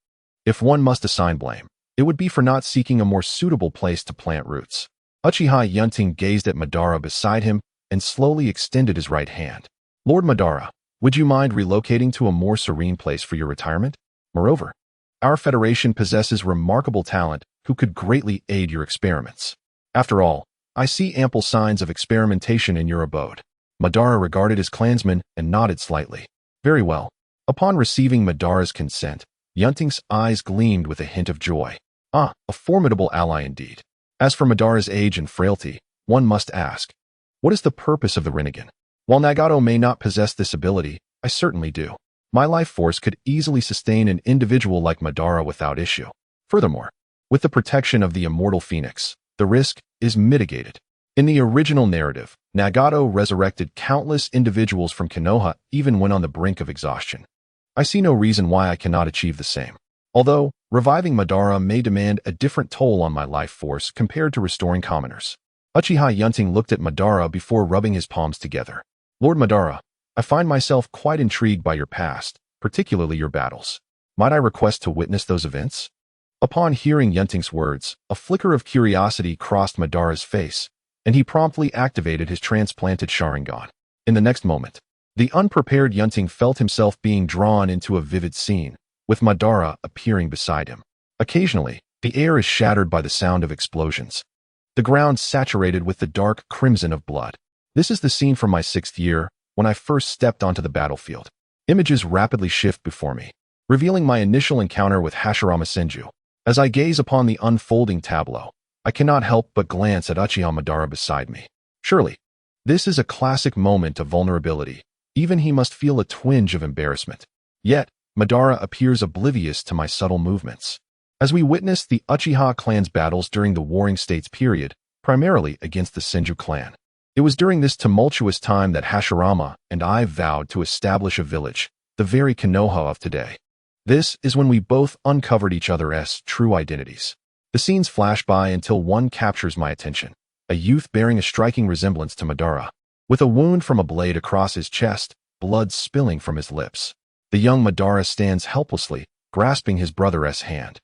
If one must assign blame, it would be for not seeking a more suitable place to plant roots. Uchiha Yun Ting gazed at Madara beside him and slowly extended his right hand. Lord Madara, would you mind relocating to a more serene place for your retirement? Moreover, our federation possesses remarkable talent who could greatly aid your experiments. After all, I see ample signs of experimentation in your abode. Madara regarded his clansman and nodded slightly. Very well. Upon receiving Madara's consent, Yun Ting's eyes gleamed with a hint of joy. Ah, a formidable ally indeed. As for Madara's age and frailty, one must ask, what is the purpose of the Rinnegan? While Nagato may not possess this ability, I certainly do. My life force could easily sustain an individual like Madara without issue. Furthermore, with the protection of the immortal phoenix, the risk is mitigated. In the original narrative, Nagato resurrected countless individuals from Konoha even when on the brink of exhaustion. I see no reason why I cannot achieve the same. Although, reviving Madara may demand a different toll on my life force compared to restoring commoners. Uchiha Yun Ting looked at Madara before rubbing his palms together. Lord Madara, I find myself quite intrigued by your past, particularly your battles. Might I request to witness those events? Upon hearing Yun Ting's words, a flicker of curiosity crossed Madara's face, and he promptly activated his transplanted Sharingan. In the next moment, the unprepared Yun Ting felt himself being drawn into a vivid scene, with Madara appearing beside him. Occasionally, the air is shattered by the sound of explosions. The ground saturated with the dark crimson of blood. This is the scene from my 6th year, when I first stepped onto the battlefield. Images rapidly shift before me, revealing my initial encounter with Hashirama Senju. As I gaze upon the unfolding tableau, I cannot help but glance at Uchiha Madara beside me. Surely, this is a classic moment of vulnerability. Even he must feel a twinge of embarrassment. Yet, Madara appears oblivious to my subtle movements. As we witness the Uchiha clan's battles during the Warring States period, primarily against the Senju clan. It was during this tumultuous time that Hashirama and I vowed to establish a village, the very Konoha of today. This is when we both uncovered each other's true identities. The scenes flash by until one captures my attention, a youth bearing a striking resemblance to Madara. With a wound from a blade across his chest, blood spilling from his lips. The young Madara stands helplessly, grasping his brother's hand.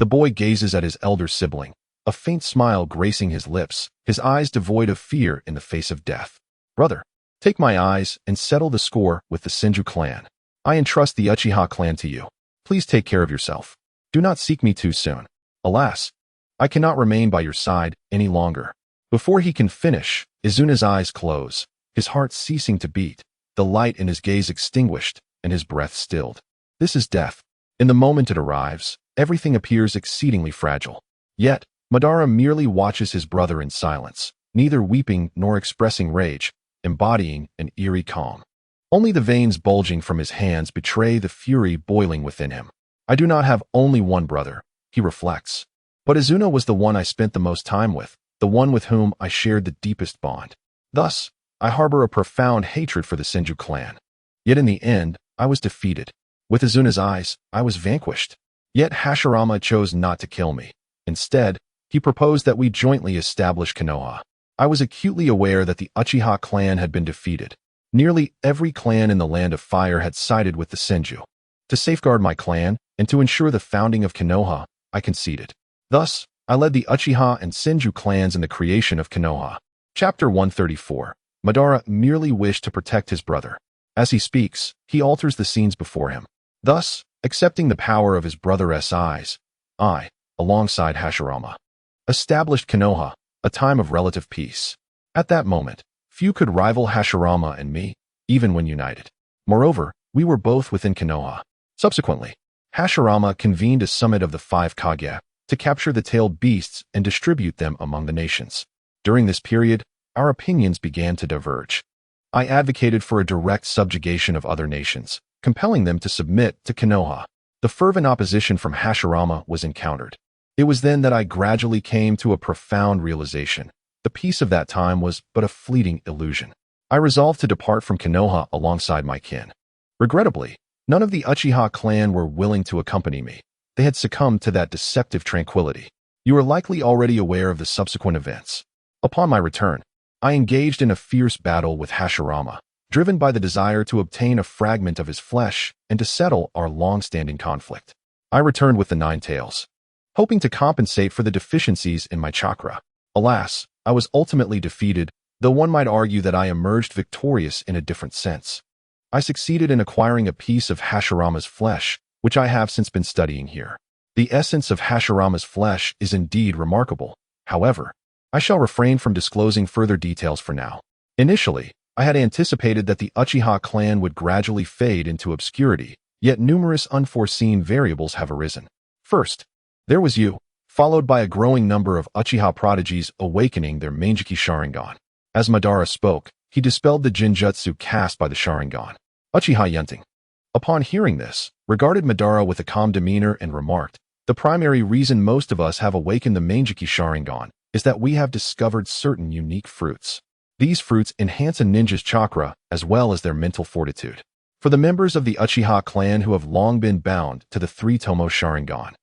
The boy gazes at his elder sibling, a faint smile gracing his lips, his eyes devoid of fear in the face of death. Brother, take my eyes and settle the score with the Senju clan. I entrust the Uchiha clan to you. Please take care of yourself. Do not seek me too soon. Alas, I cannot remain by your side any longer. Before he can finish, Izuna's eyes close, his heart ceasing to beat, the light in his gaze extinguished, and his breath stilled. This is death. In the moment it arrives, everything appears exceedingly fragile. Yet, Madara merely watches his brother in silence, neither weeping nor expressing rage, embodying an eerie calm. Only the veins bulging from his hands betray the fury boiling within him. I do not have only one brother, he reflects. But Izuna was the one I spent the most time with, the one with whom I shared the deepest bond. Thus, I harbor a profound hatred for the Senju clan. Yet in the end, I was defeated. With Izuna's eyes, I was vanquished. Yet Hashirama chose not to kill me. Instead, he proposed that we jointly establish Konoha. I was acutely aware that the Uchiha clan had been defeated. Nearly every clan in the Land of Fire had sided with the Senju. To safeguard my clan, and to ensure the founding of Konoha, I conceded. Thus, I led the Uchiha and Senju clans in the creation of Konoha. Chapter 134. Madara merely wished to protect his brother. As he speaks, he alters the scenes before him. Thus, accepting the power of his brother's eyes, I, alongside Hashirama, established Konoha, a time of relative peace. At that moment, few could rival Hashirama and me, even when united. Moreover, we were both within Konoha. Subsequently, Hashirama convened a summit of the 5 Kage to capture the tailed beasts and distribute them among the nations. During this period, our opinions began to diverge. I advocated for a direct subjugation of other nations, compelling them to submit to Konoha. The fervent opposition from Hashirama was encountered. It was then that I gradually came to a profound realization. The peace of that time was but a fleeting illusion. I resolved to depart from Konoha alongside my kin. Regrettably, none of the Uchiha clan were willing to accompany me. They had succumbed to that deceptive tranquility. You are likely already aware of the subsequent events. Upon my return, I engaged in a fierce battle with Hashirama, driven by the desire to obtain a fragment of his flesh and to settle our long-standing conflict. I returned with the 9 tails, hoping to compensate for the deficiencies in my chakra. Alas, I was ultimately defeated, though one might argue that I emerged victorious in a different sense. I succeeded in acquiring a piece of Hashirama's flesh, which I have since been studying here. The essence of Hashirama's flesh is indeed remarkable. However, I shall refrain from disclosing further details for now. Initially, I had anticipated that the Uchiha clan would gradually fade into obscurity, yet numerous unforeseen variables have arisen. First, there was you, followed by a growing number of Uchiha prodigies awakening their Manjiki Sharingan. As Madara spoke, he dispelled the Jinjutsu cast by the Sharingan. Uchiha Yun Ting, upon hearing this, regarded Madara with a calm demeanor and remarked, "The primary reason most of us have awakened the Manjiki Sharingan is that we have discovered certain unique fruits. These fruits enhance a ninja's chakra as well as their mental fortitude. For the members of the Uchiha clan who have long been bound to the 3-Tomo Sharingan,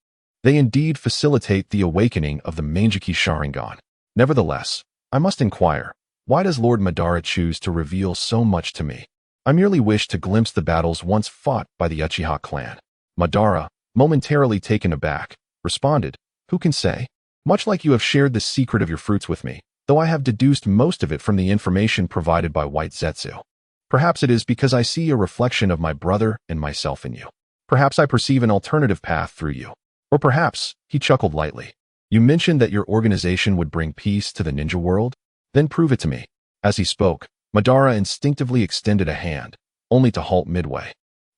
they indeed facilitate the awakening of the Manjiki Sharingan. Nevertheless, I must inquire, why does Lord Madara choose to reveal so much to me? I merely wish to glimpse the battles once fought by the Uchiha clan." Madara, momentarily taken aback, responded, "Who can say? Much like you have shared the secret of your fruits with me, though I have deduced most of it from the information provided by White Zetsu. Perhaps it is because I see a reflection of my brother and myself in you. Perhaps I perceive an alternative path through you. Or perhaps," he chuckled lightly, "you mentioned that your organization would bring peace to the ninja world? Then prove it to me." As he spoke, Madara instinctively extended a hand, only to halt midway.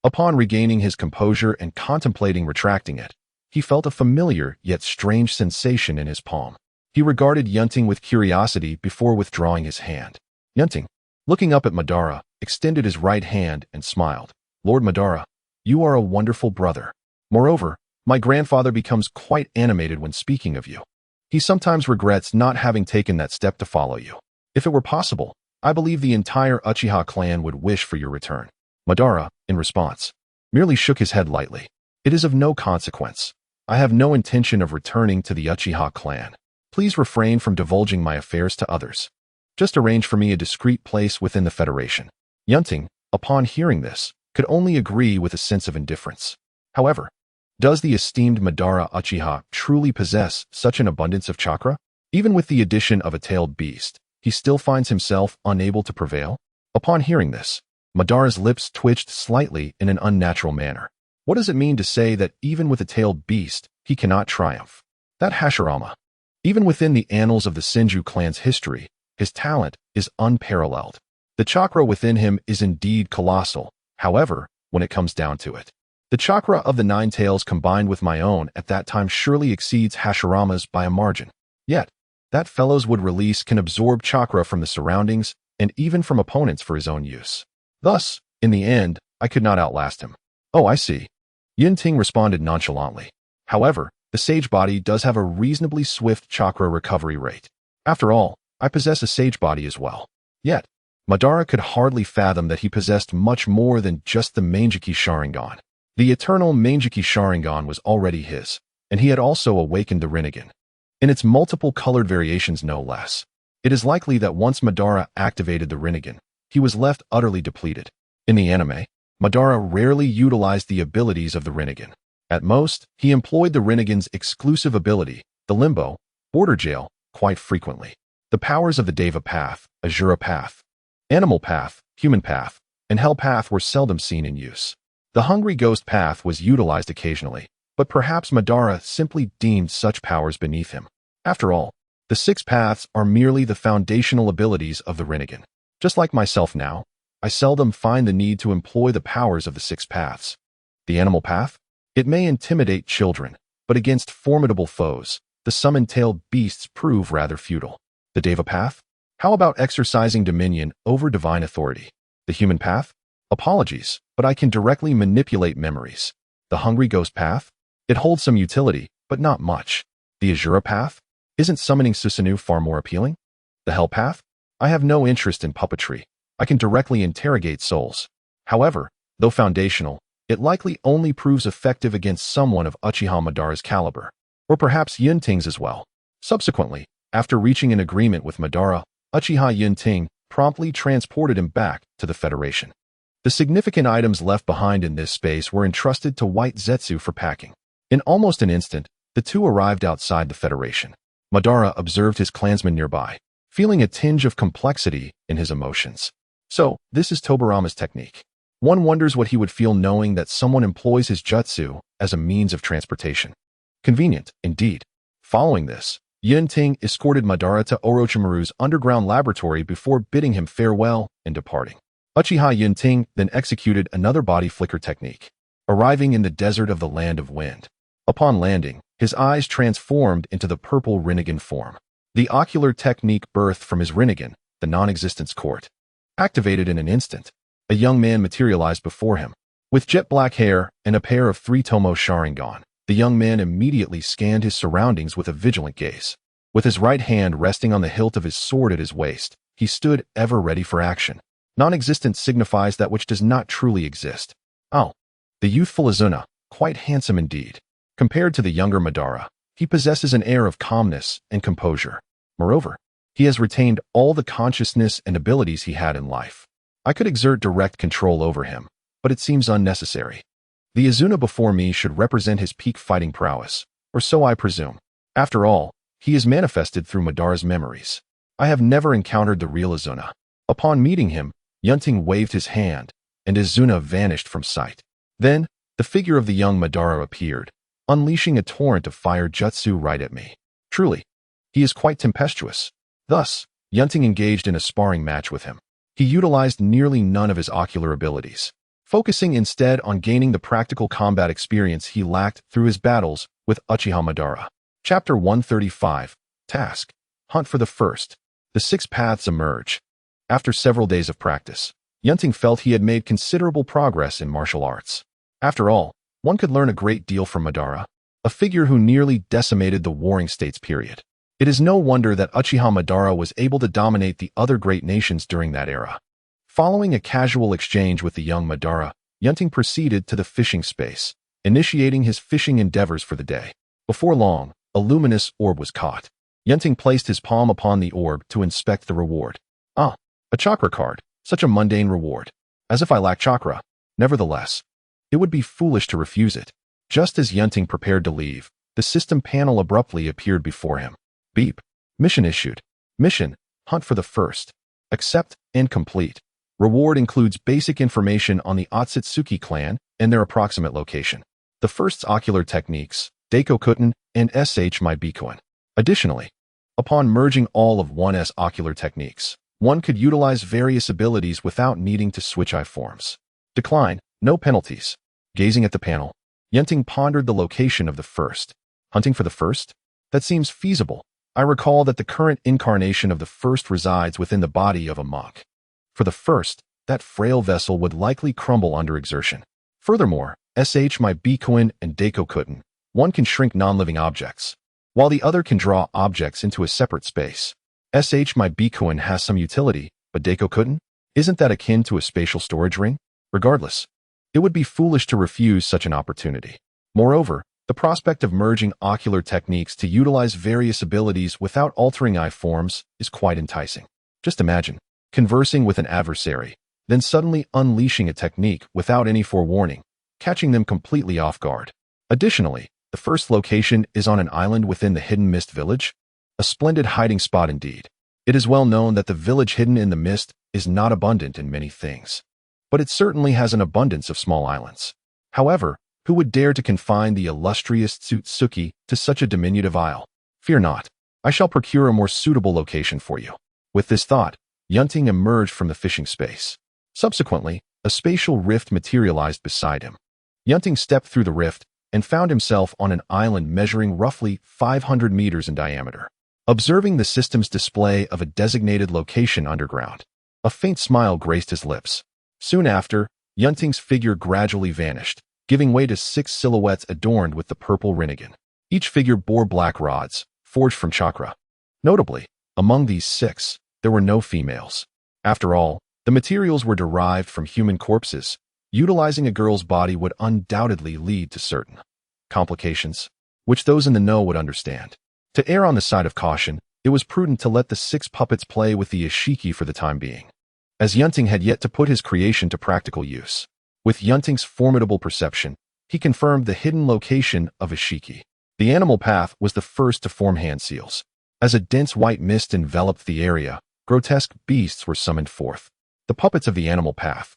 Upon regaining his composure and contemplating retracting it, he felt a familiar yet strange sensation in his palm. He regarded Yun Ting with curiosity before withdrawing his hand. Yun Ting, looking up at Madara, extended his right hand and smiled. "Lord Madara, you are a wonderful brother. Moreover, my grandfather becomes quite animated when speaking of you. He sometimes regrets not having taken that step to follow you. If it were possible, I believe the entire Uchiha clan would wish for your return." Madara, in response, merely shook his head lightly. "It is of no consequence. I have no intention of returning to the Uchiha clan. Please refrain from divulging my affairs to others. Just arrange for me a discreet place within the Federation." Yun Ting, upon hearing this, could only agree with a sense of indifference. However, does the esteemed Madara Uchiha truly possess such an abundance of chakra? Even with the addition of a tailed beast, he still finds himself unable to prevail? Upon hearing this, Madara's lips twitched slightly in an unnatural manner. What does it mean to say that even with a tailed beast, he cannot triumph? That Hashirama, even within the annals of the Senju clan's history, his talent is unparalleled. The chakra within him is indeed colossal. However, when it comes down to it, the chakra of the 9 tails combined with my own at that time surely exceeds Hashirama's by a margin. Yet, that fellow's wood release can absorb chakra from the surroundings and even from opponents for his own use. Thus, in the end, I could not outlast him. "Oh, I see." Yun Ting responded nonchalantly. "However, the sage body does have a reasonably swift chakra recovery rate. After all, I possess a sage body as well." Yet, Madara could hardly fathom that he possessed much more than just the Manjiki Sharingan. The eternal Manjiki Sharingan was already his, and he had also awakened the Rinnegan, in its multiple colored variations no less. It is likely that once Madara activated the Rinnegan, he was left utterly depleted. In the anime, Madara rarely utilized the abilities of the Rinnegan. At most, he employed the Rinnegan's exclusive ability, the Limbo, Border Jail, quite frequently. The powers of the Deva Path, Asura Path, Animal Path, Human Path, and Hell Path were seldom seen in use. The Hungry Ghost Path was utilized occasionally, but perhaps Madara simply deemed such powers beneath him. After all, the 6 paths are merely the foundational abilities of the Rinnegan. Just like myself now, I seldom find the need to employ the powers of the 6 paths. The Animal Path? It may intimidate children, but against formidable foes, the summon-tailed beasts prove rather futile. The Deva path? How about exercising dominion over divine authority? The human path? Apologies, but I can directly manipulate memories. The hungry ghost path? It holds some utility, but not much. The Azura path? Isn't summoning Susanoo far more appealing? The hell path? I have no interest in puppetry. I can directly interrogate souls. However, though foundational, it likely only proves effective against someone of Uchiha Madara's caliber, or perhaps Yun Ting's as well. Subsequently, after reaching an agreement with Madara, Uchiha Yun Ting promptly transported him back to the Federation. The significant items left behind in this space were entrusted to White Zetsu for packing. In almost an instant, the two arrived outside the Federation. Madara observed his clansmen nearby, feeling a tinge of complexity in his emotions. So, this is Tobirama's technique. One wonders what he would feel knowing that someone employs his jutsu as a means of transportation. Convenient, indeed. Following this, Yun Ting escorted Madara to Orochimaru's underground laboratory before bidding him farewell and departing. Uchiha Yun Ting then executed another body flicker technique, arriving in the desert of the Land of Wind. Upon landing, his eyes transformed into the purple Rinnegan form. The ocular technique birthed from his Rinnegan, the non-existence court. Activated in an instant, a young man materialized before him. With jet black hair and a pair of 3 Tomo Sharingan, the young man immediately scanned his surroundings with a vigilant gaze. With his right hand resting on the hilt of his sword at his waist, he stood ever ready for action. Non-existence signifies that which does not truly exist. Oh, the youthful Azuna, quite handsome indeed. Compared to the younger Madara, he possesses an air of calmness and composure. Moreover, he has retained all the consciousness and abilities he had in life. I could exert direct control over him, but it seems unnecessary. The Azuna before me should represent his peak fighting prowess, or so I presume. After all, he is manifested through Madara's memories. I have never encountered the real Azuna. Upon meeting him, Yun Ting waved his hand, and Azuna vanished from sight. Then, the figure of the young Madara appeared, unleashing a torrent of fire jutsu right at me. Truly, he is quite tempestuous. Thus, Yun Ting engaged in a sparring match with him. He utilized nearly none of his ocular abilities, focusing instead on gaining the practical combat experience he lacked through his battles with Uchiha Madara. Chapter 135, Task, Hunt for the First. The 6 paths emerge. After several days of practice, Yun Ting felt he had made considerable progress in martial arts. After all, one could learn a great deal from Madara, a figure who nearly decimated the Warring States period. It is no wonder that Uchiha Madara was able to dominate the other great nations during that era. Following a casual exchange with the young Madara, Yun Ting proceeded to the fishing space, initiating his fishing endeavors for the day. Before long, a luminous orb was caught. Yun Ting placed his palm upon the orb to inspect the reward. Ah, a chakra card, such a mundane reward. As if I lack chakra. Nevertheless, it would be foolish to refuse it. Just as Yun Ting prepared to leave, the system panel abruptly appeared before him. Beep. Mission issued. Mission, hunt for the first. Accept and complete. Reward includes basic information on the Otsutsuki clan and their approximate location. The first's ocular techniques, Daikokuten and Sh Maibikuin. Additionally, upon merging all of 1's ocular techniques, one could utilize various abilities without needing to switch eye forms. Decline, no penalties. Gazing at the panel, Yun Ting pondered the location of the first. Hunting for the first? That seems feasible. I recall that the current incarnation of the first resides within the body of a monk. For the first, that frail vessel would likely crumble under exertion. Furthermore, Sh Maibikuin and Daikokuten, one can shrink non-living objects, while the other can draw objects into a separate space. Sh Maibikuin has some utility, but Daikokuten? Isn't that akin to a spatial storage ring? Regardless, it would be foolish to refuse such an opportunity. Moreover, the prospect of merging ocular techniques to utilize various abilities without altering eye forms is quite enticing. Just imagine conversing with an adversary, then suddenly unleashing a technique without any forewarning, catching them completely off guard. Additionally, the first location is on an island within the Hidden Mist Village, a splendid hiding spot indeed. It is well known that the village hidden in the mist is not abundant in many things, but it certainly has an abundance of small islands. However, who would dare to confine the illustrious Tsutsuki to such a diminutive isle? Fear not, I shall procure a more suitable location for you. With this thought, Yun Ting emerged from the fishing space. Subsequently, a spatial rift materialized beside him. Yun Ting stepped through the rift, and found himself on an island measuring roughly 500 meters in diameter. Observing the system's display of a designated location underground, a faint smile graced his lips. Soon after, Yun Ting's figure gradually vanished, giving way to 6 silhouettes adorned with the purple rinnegan. Each figure bore black rods, forged from chakra. Notably, among these 6, there were no females. After all, the materials were derived from human corpses. Utilizing a girl's body would undoubtedly lead to certain complications, which those in the know would understand. To err on the side of caution, it was prudent to let the 6 puppets play with the Ishiki for the time being, as Yun Ting had yet to put his creation to practical use. With Yun Ting's formidable perception, he confirmed the hidden location of Ishiki. The animal path was the first to form hand seals. As a dense white mist enveloped the area, grotesque beasts were summoned forth. The puppets of the animal path,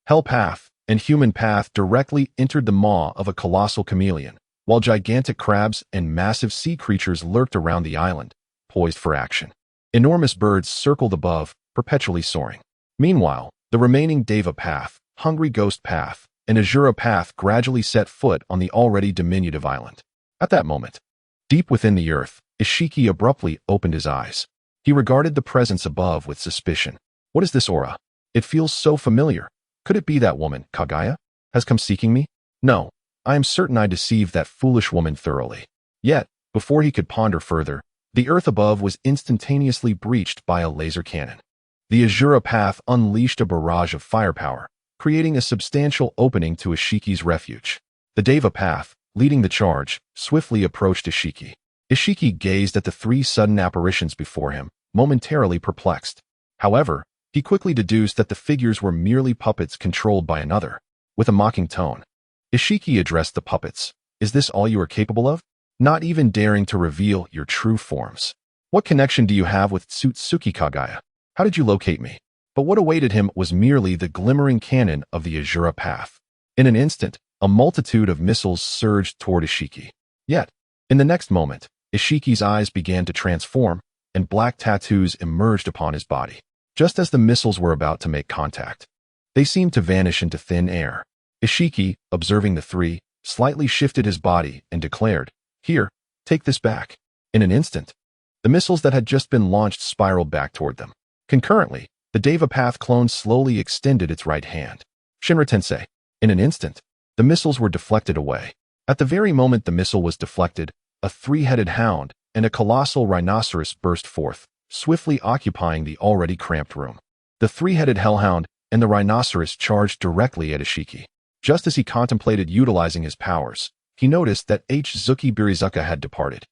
hell path, and human path directly entered the maw of a colossal chameleon, while gigantic crabs and massive sea creatures lurked around the island, poised for action. Enormous birds circled above, perpetually soaring. Meanwhile, the remaining Deva path, hungry ghost path, and Azura path gradually set foot on the already diminutive island. At that moment, deep within the earth, Ishiki abruptly opened his eyes. He regarded the presence above with suspicion. What is this aura? It feels so familiar. Could it be that woman, Kaguya, has come seeking me? No, I am certain I deceived that foolish woman thoroughly. Yet, before he could ponder further, the earth above was instantaneously breached by a laser cannon. The Azura path unleashed a barrage of firepower, creating a substantial opening to Ishiki's refuge. The Deva path, leading the charge, swiftly approached Ishiki. Ishiki gazed at the 3 sudden apparitions before him, momentarily perplexed. However, he quickly deduced that the figures were merely puppets controlled by another. With a mocking tone, Ishiki addressed the puppets. Is this all you are capable of? Not even daring to reveal your true forms. What connection do you have with Tsutsuki Kaguya? How did you locate me? But what awaited him was merely the glimmering cannon of the Azura path. In an instant, a multitude of missiles surged toward Ishiki. Yet, in the next moment, Ishiki's eyes began to transform, and black tattoos emerged upon his body. Just as the missiles were about to make contact, they seemed to vanish into thin air. Ishiki, observing the 3, slightly shifted his body and declared, "Here, take this back." In an instant, the missiles that had just been launched spiraled back toward them. Concurrently, the Deva path clone slowly extended its right hand. Shinra Tensei. In an instant, the missiles were deflected away. At the very moment the missile was deflected, a 3-headed hound and a colossal rhinoceros burst forth, swiftly occupying the already cramped room. The 3-headed hellhound and the rhinoceros charged directly at Ishiki. Just as he contemplated utilizing his powers, he noticed that Zuki Birizuka had departed.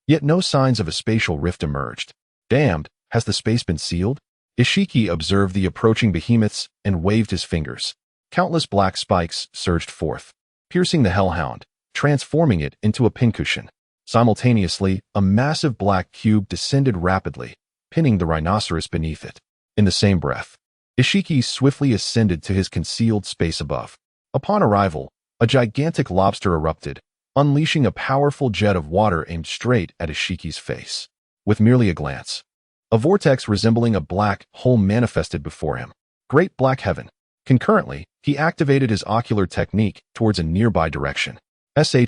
Yet no signs of a spatial rift emerged. Damned, has the space been sealed? Ishiki observed the approaching behemoths and waved his fingers. Countless black spikes surged forth, piercing the hellhound, transforming it into a pincushion. Simultaneously, a massive black cube descended rapidly, pinning the rhinoceros beneath it. In the same breath, Ishiki swiftly ascended to his concealed space above. Upon arrival, a gigantic lobster erupted, unleashing a powerful jet of water aimed straight at Ishiki's face. With merely a glance, a vortex resembling a black hole manifested before him. Great black heaven. Concurrently, he activated his ocular technique towards a nearby direction.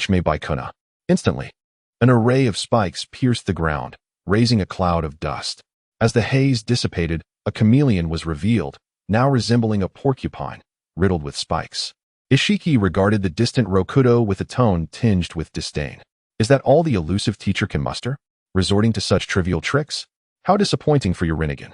May by Kuna. Instantly, an array of spikes pierced the ground, raising a cloud of dust. As the haze dissipated, a chameleon was revealed, now resembling a porcupine, riddled with spikes. Ishiki regarded the distant Rokudo with a tone tinged with disdain. Is that all the elusive teacher can muster? Resorting to such trivial tricks? How disappointing for your Rinnegan.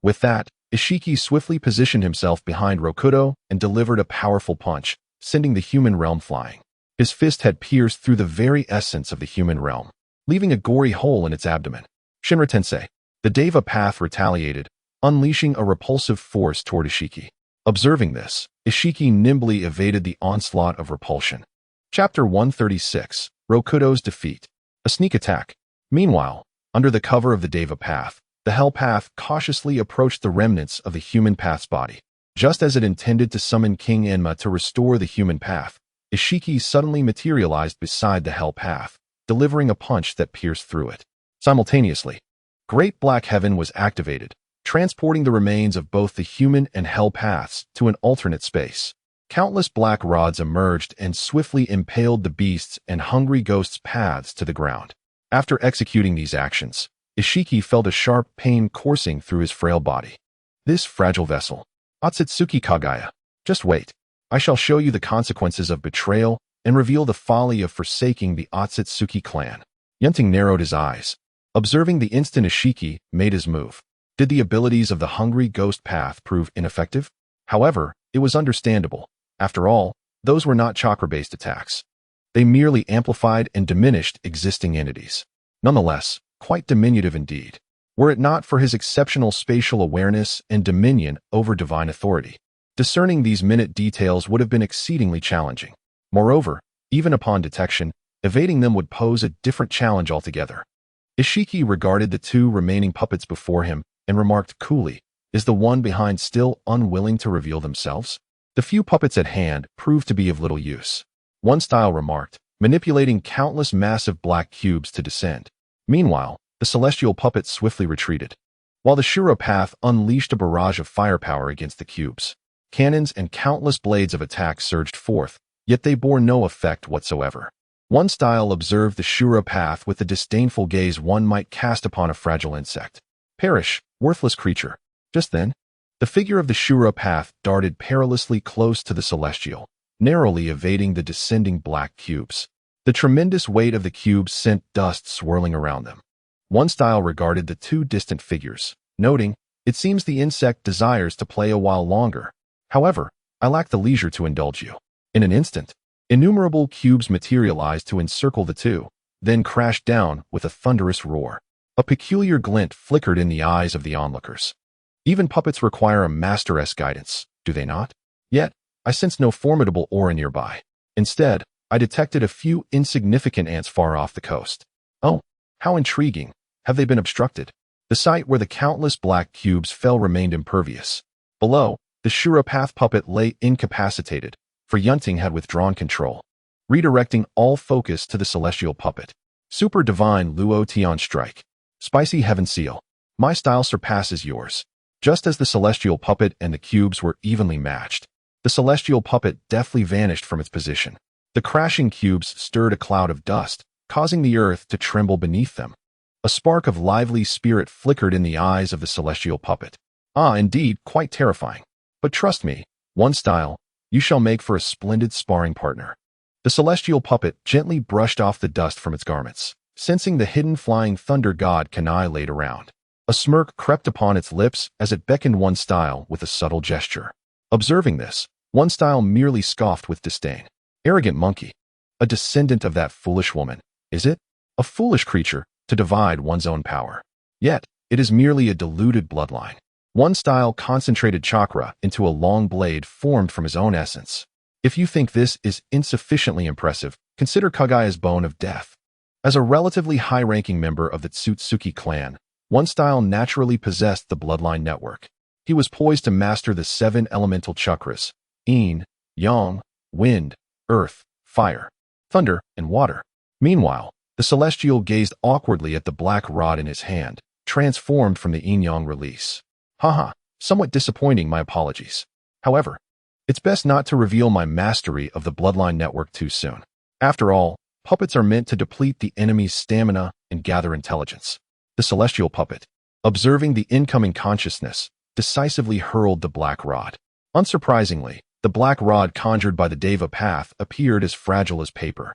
With that, Ishiki swiftly positioned himself behind Rokudo and delivered a powerful punch, sending the human realm flying. His fist had pierced through the very essence of the human realm, leaving a gory hole in its abdomen. Shinra Tensei. The Deva path retaliated, unleashing a repulsive force toward Ishiki. Observing this, Ishiki nimbly evaded the onslaught of repulsion. Chapter 136, Rokudo's Defeat. A sneak attack. Meanwhile, under the cover of the Deva path, the Hell path cautiously approached the remnants of the human path's body. Just as it intended to summon King Enma to restore the human path, Ishiki suddenly materialized beside the Hell path, delivering a punch that pierced through it. Simultaneously, Great Black Heaven was activated, transporting the remains of both the human and Hell paths to an alternate space. Countless black rods emerged and swiftly impaled the beasts and hungry ghosts' paths to the ground. After executing these actions, Ishiki felt a sharp pain coursing through his frail body. This fragile vessel. Otsutsuki Kagaya. Just wait. I shall show you the consequences of betrayal and reveal the folly of forsaking the Otsutsuki clan. Yun Ting narrowed his eyes. Observing the instant Ishiki made his move. Did the abilities of the hungry ghost path prove ineffective? However, it was understandable. After all, those were not chakra-based attacks. They merely amplified and diminished existing entities. Nonetheless, quite diminutive indeed, were it not for his exceptional spatial awareness and dominion over divine authority. Discerning these minute details would have been exceedingly challenging. Moreover, even upon detection, evading them would pose a different challenge altogether. Ishiki regarded the two remaining puppets before him and remarked coolly, "Is the one behind still unwilling to reveal themselves?" The few puppets at hand proved to be of little use. One style remarked, manipulating countless massive black cubes to descend. Meanwhile, the celestial puppet swiftly retreated, while the Shura path unleashed a barrage of firepower against the cubes. Cannons and countless blades of attack surged forth, yet they bore no effect whatsoever. One style observed the Shura path with the disdainful gaze one might cast upon a fragile insect. "Perish, worthless creature." Just then, the figure of the Shura path darted perilously close to the celestial, narrowly evading the descending black cubes. The tremendous weight of the cubes sent dust swirling around them. One style regarded the two distant figures, noting, "It seems the insect desires to play a while longer. However, I lack the leisure to indulge you." In an instant, innumerable cubes materialized to encircle the two, then crashed down with a thunderous roar. A peculiar glint flickered in the eyes of the onlookers. Even puppets require a master-esque guidance, do they not? Yet, I sensed no formidable aura nearby. Instead, I detected a few insignificant ants far off the coast. Oh, how intriguing. Have they been obstructed? The site where the countless black cubes fell remained impervious. Below, the Shura path puppet lay incapacitated, for Yun Ting had withdrawn control, redirecting all focus to the celestial puppet. Super Divine Luo Tian Strike. Spicy Heaven Seal. My style surpasses yours. Just as the celestial puppet and the cubes were evenly matched, the celestial puppet deftly vanished from its position. The crashing cubes stirred a cloud of dust, causing the earth to tremble beneath them. A spark of lively spirit flickered in the eyes of the celestial puppet. Ah, indeed, quite terrifying. But trust me, one style, you shall make for a splendid sparring partner. The celestial puppet gently brushed off the dust from its garments, sensing the hidden flying thunder god Kanai laid around. A smirk crept upon its lips as it beckoned one style with a subtle gesture. Observing this, one style merely scoffed with disdain. Arrogant monkey. A descendant of that foolish woman, is it? A foolish creature to divide one's own power. Yet, it is merely a diluted bloodline. One style concentrated chakra into a long blade formed from his own essence. If you think this is insufficiently impressive, consider Kagaya's bone of death. As a relatively high-ranking member of the Tsutsuki clan, one style naturally possessed the bloodline network. He was poised to master the 7 elemental chakras: yin, yang, wind, earth, fire, thunder, and water. Meanwhile, the celestial gazed awkwardly at the black rod in his hand, transformed from the yin-yang release. Haha, somewhat disappointing, my apologies. However, it's best not to reveal my mastery of the bloodline network too soon. After all, puppets are meant to deplete the enemy's stamina and gather intelligence. The celestial puppet, observing the incoming consciousness, decisively hurled the black rod. Unsurprisingly, the black rod conjured by the Deva path appeared as fragile as paper.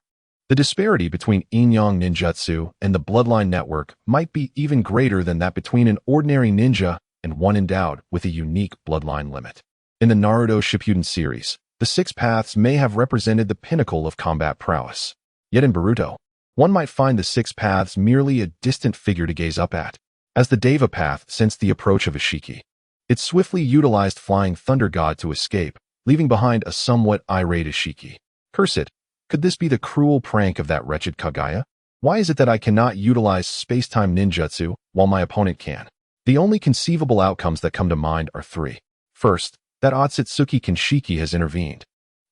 The disparity between yin-yang ninjutsu and the bloodline network might be even greater than that between an ordinary ninja and one endowed with a unique bloodline limit. In the Naruto Shippuden series, the 6 paths may have represented the pinnacle of combat prowess. Yet in Boruto, one might find the 6 paths merely a distant figure to gaze up at. As the Deva path sensed the approach of Ishiki, it swiftly utilized Flying Thunder God to escape, leaving behind a somewhat irate Ishiki. Curse it, could this be the cruel prank of that wretched Kagaya? Why is it that I cannot utilize space-time ninjutsu while my opponent can? The only conceivable outcomes that come to mind are 3. First, that Otsutsuki Kinshiki has intervened,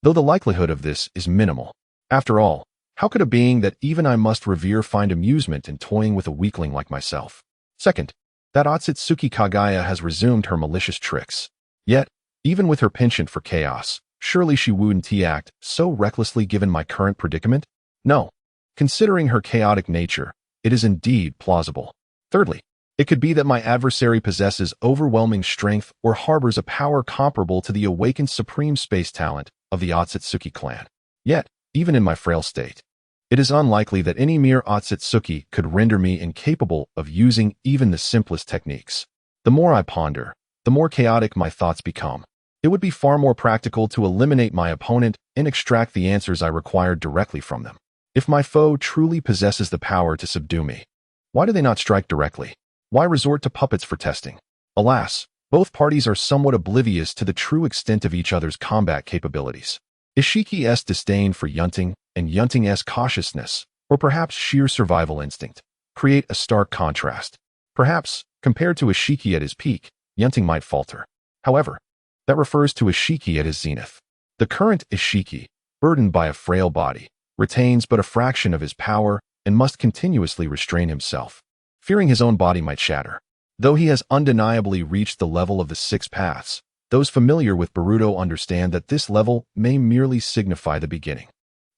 though the likelihood of this is minimal. After all, how could a being that even I must revere find amusement in toying with a weakling like myself? Second, that Otsutsuki Kagaya has resumed her malicious tricks. Yet, even with her penchant for chaos, Surely she wouldn't act so recklessly given my current predicament? No. Considering her chaotic nature, it is indeed plausible. Thirdly, it could be that my adversary possesses overwhelming strength or harbors a power comparable to the awakened supreme space talent of the Otsutsuki clan. Yet, even in my frail state, it is unlikely that any mere Otsutsuki could render me incapable of using even the simplest techniques. The more I ponder, the more chaotic my thoughts become. It would be far more practical to eliminate my opponent and extract the answers I require directly from them. If my foe truly possesses the power to subdue me, why do they not strike directly? Why resort to puppets for testing? Alas, both parties are somewhat oblivious to the true extent of each other's combat capabilities. Ishiki's disdain for Yun Ting and Yun Ting's cautiousness, or perhaps sheer survival instinct, create a stark contrast. Perhaps, compared to Ishiki at his peak, Yun Ting might falter. However, that refers to Ishiki at his zenith. The current Ishiki, burdened by a frail body, retains but a fraction of his power and must continuously restrain himself, fearing his own body might shatter. Though he has undeniably reached the level of the six paths, those familiar with Naruto understand that this level may merely signify the beginning.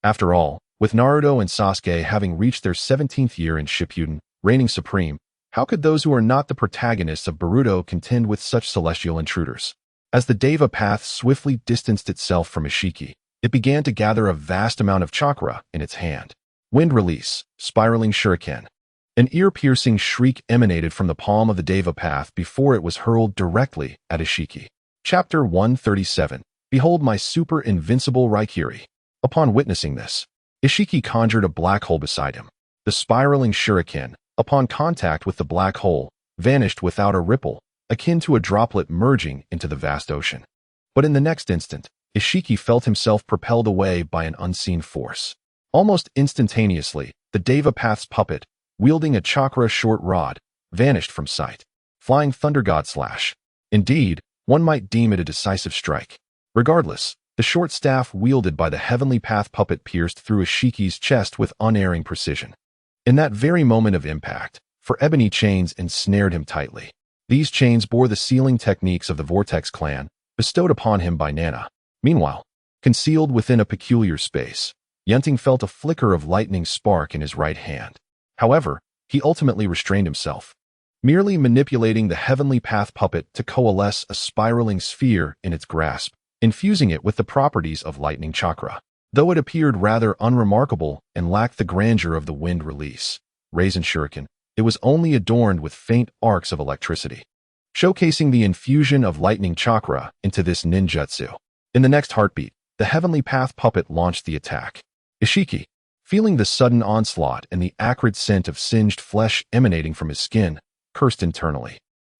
After all, with Naruto and Sasuke having reached their 17th year in Shippuden, reigning supreme, how could those who are not the protagonists of Naruto contend with such celestial intruders? As the Deva path swiftly distanced itself from Ishiki, it began to gather a vast amount of chakra in its hand. Wind release, spiraling shuriken. An ear-piercing shriek emanated from the palm of the Deva path before it was hurled directly at Ishiki. Chapter 137. Behold my super invincible Raikiri. Upon witnessing this, Ishiki conjured a black hole beside him. The spiraling shuriken, upon contact with the black hole, vanished without a ripple, akin to a droplet merging into the vast ocean. But in the next instant, Ishiki felt himself propelled away by an unseen force. Almost instantaneously, the Deva Path's puppet, wielding a chakra short rod, vanished from sight. Flying Thunder God Slash. Indeed, one might deem it a decisive strike. Regardless, the short staff wielded by the Heavenly Path puppet pierced through Ishiki's chest with unerring precision. In that very moment of impact, four ebony chains ensnared him tightly. These chains bore the sealing techniques of the Vortex clan, bestowed upon him by Nana. Meanwhile, concealed within a peculiar space, Yun Ting felt a flicker of lightning spark in his right hand. However, he ultimately restrained himself, merely manipulating the Heavenly Path puppet to coalesce a spiraling sphere in its grasp, infusing it with the properties of lightning chakra. Though it appeared rather unremarkable and lacked the grandeur of the wind release, Raisin Shuriken, it was only adorned with faint arcs of electricity, showcasing the infusion of lightning chakra into this ninjutsu. In the next heartbeat, the Heavenly Path puppet launched the attack. Ishiki, feeling the sudden onslaught and the acrid scent of singed flesh emanating from his skin, cursed internally.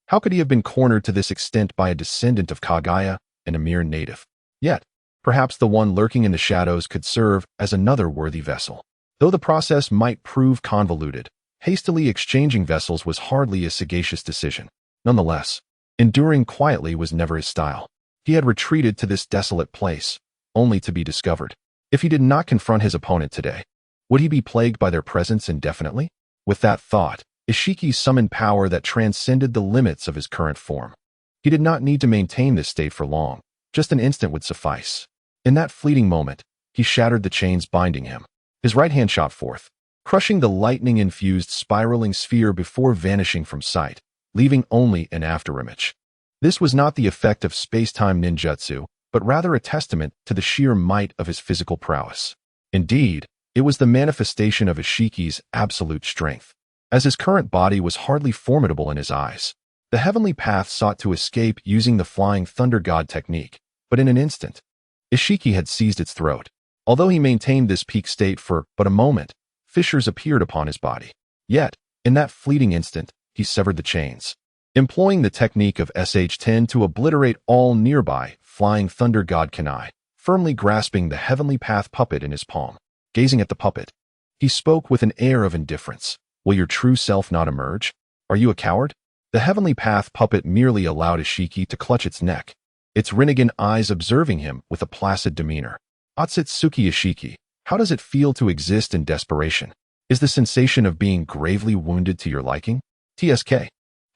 How could he have been cornered to this extent by a descendant of Kagaya and a mere native? Yet, perhaps the one lurking in the shadows could serve as another worthy vessel. Though the process might prove convoluted, hastily exchanging vessels was hardly a sagacious decision. Nonetheless, enduring quietly was never his style. He had retreated to this desolate place, only to be discovered. If he did not confront his opponent today, would he be plagued by their presence indefinitely? With that thought, Ishiki summoned power that transcended the limits of his current form. He did not need to maintain this state for long. Just an instant would suffice. In that fleeting moment, he shattered the chains binding him. His right hand shot forth, crushing the lightning-infused spiraling sphere before vanishing from sight, leaving only an afterimage. This was not the effect of space-time ninjutsu, but rather a testament to the sheer might of his physical prowess. Indeed, it was the manifestation of Ishiki's absolute strength. As his current body was hardly formidable in his eyes, the Heavenly Path sought to escape using the Flying Thunder God technique, but in an instant, Ishiki had seized its throat. Although he maintained this peak state for but a moment, fissures appeared upon his body. Yet, in that fleeting instant, he severed the chains, employing the technique of SH-10 to obliterate all nearby Flying Thunder God Kanai, firmly grasping the Heavenly Path puppet in his palm. Gazing at the puppet, he spoke with an air of indifference. Will your true self not emerge? Are you a coward? The Heavenly Path puppet merely allowed Ishiki to clutch its neck, its Rinnegan eyes observing him with a placid demeanor. Otsutsuki Ishiki, how does it feel to exist in desperation? Is the sensation of being gravely wounded to your liking? TSK.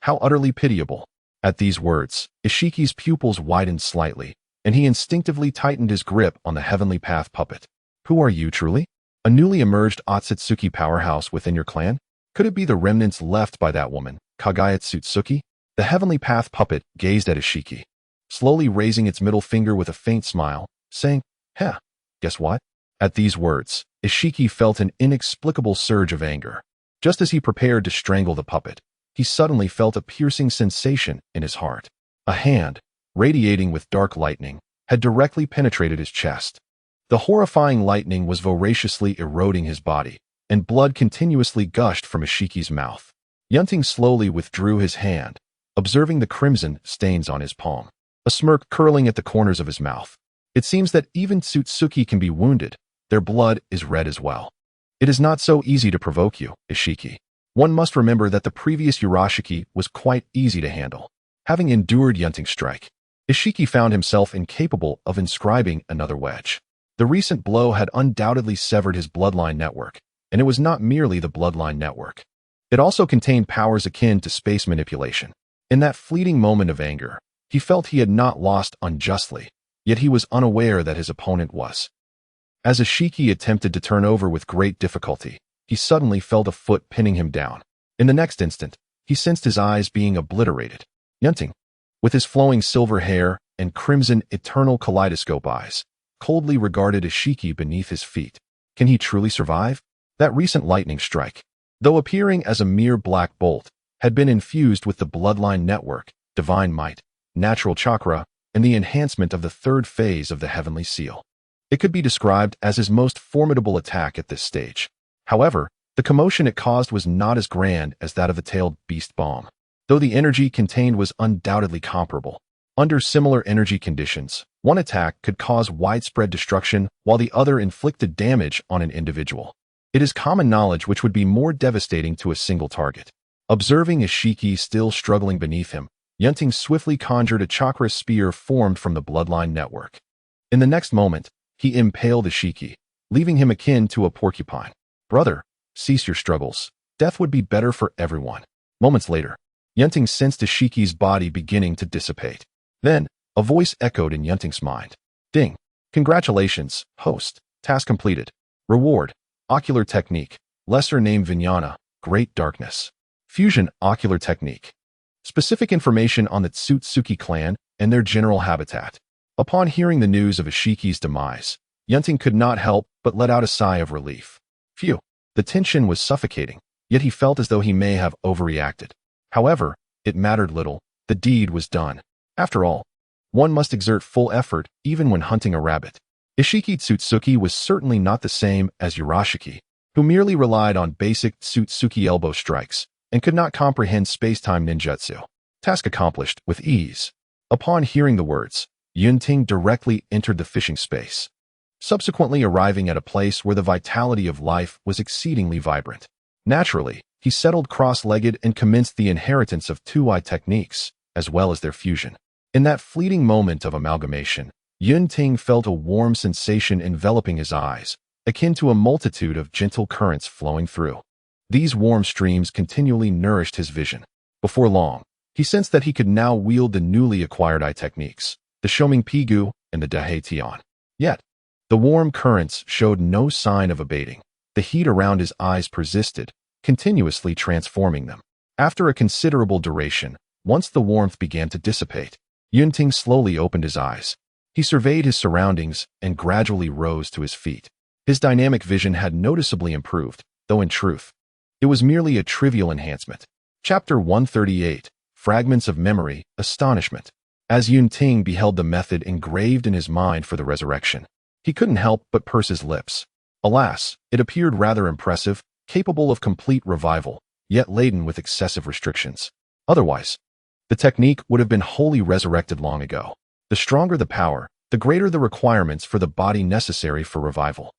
How utterly pitiable. At these words, Ishiki's pupils widened slightly, and he instinctively tightened his grip on the Heavenly Path puppet. Who are you, truly? A newly emerged Otsutsuki powerhouse within your clan? Could it be the remnants left by that woman, Kagaya Tsutsuki? The Heavenly Path puppet gazed at Ishiki, slowly raising its middle finger with a faint smile, saying, "Heh, guess what?" At these words, Ishiki felt an inexplicable surge of anger. Just as he prepared to strangle the puppet, he suddenly felt a piercing sensation in his heart. A hand, radiating with dark lightning, had directly penetrated his chest. The horrifying lightning was voraciously eroding his body, and blood continuously gushed from Ishiki's mouth. Yun Ting slowly withdrew his hand, observing the crimson stains on his palm, a smirk curling at the corners of his mouth. It seems that even Tsutsuki can be wounded. Their blood is red as well. It is not so easy to provoke you, Ishiki. One must remember that the previous Urashiki was quite easy to handle. Having endured Yun Ting's strike, Ishiki found himself incapable of inscribing another wedge. The recent blow had undoubtedly severed his bloodline network, and it was not merely the bloodline network. It also contained powers akin to space manipulation. In that fleeting moment of anger, he felt he had not lost unjustly, yet he was unaware that his opponent was. As Ishiki attempted to turn over with great difficulty, he suddenly felt a foot pinning him down. In the next instant, he sensed his eyes being obliterated. Yun Ting, with his flowing silver hair and crimson eternal kaleidoscope eyes, coldly regarded Ishiki beneath his feet. Can he truly survive? That recent lightning strike, though appearing as a mere black bolt, had been infused with the bloodline network, divine might, natural chakra, and the enhancement of the third phase of the heavenly seal. It could be described as his most formidable attack at this stage. However, the commotion it caused was not as grand as that of the tailed beast bomb, though the energy contained was undoubtedly comparable. Under similar energy conditions, one attack could cause widespread destruction while the other inflicted damage on an individual. It is common knowledge which would be more devastating to a single target. Observing Ishiki still struggling beneath him, Yun Ting swiftly conjured a chakra spear formed from the bloodline network. In the next moment, he impaled Ishiki, leaving him akin to a porcupine. Brother, cease your struggles. Death would be better for everyone. Moments later, Yun Ting sensed Ishiki's body beginning to dissipate. Then, a voice echoed in Yun Ting's mind. Ding. Congratulations, host. Task completed. Reward. Ocular technique. Lesser name Vijnana. Great darkness. Fusion ocular technique. Specific information on the Tsutsuki clan and their general habitat. Upon hearing the news of Ishiki's demise, Yun Ting could not help but let out a sigh of relief. Phew, the tension was suffocating, yet he felt as though he may have overreacted. However, it mattered little. The deed was done. After all, one must exert full effort even when hunting a rabbit. Ishiki Tsutsuki was certainly not the same as Urashiki, who merely relied on basic Tsutsuki elbow strikes and could not comprehend space-time ninjutsu. Task accomplished with ease. Upon hearing the words, Yun Ting directly entered the fishing space, subsequently arriving at a place where the vitality of life was exceedingly vibrant. Naturally, he settled cross-legged and commenced the inheritance of two-eye techniques, as well as their fusion. In that fleeting moment of amalgamation, Yun Ting felt a warm sensation enveloping his eyes, akin to a multitude of gentle currents flowing through. These warm streams continually nourished his vision. Before long, he sensed that he could now wield the newly acquired eye techniques, the Shoming Pigu and the Dahe Tian. Yet, the warm currents showed no sign of abating. The heat around his eyes persisted, continuously transforming them. After a considerable duration, once the warmth began to dissipate, Yun Ting slowly opened his eyes. He surveyed his surroundings and gradually rose to his feet. His dynamic vision had noticeably improved, though in truth, it was merely a trivial enhancement. Chapter 138, Fragments of Memory, Astonishment. As Yun Ting beheld the method engraved in his mind for the resurrection, he couldn't help but purse his lips. Alas, it appeared rather impressive, capable of complete revival, yet laden with excessive restrictions. Otherwise, the technique would have been wholly resurrected long ago. The stronger the power, the greater the requirements for the body necessary for revival.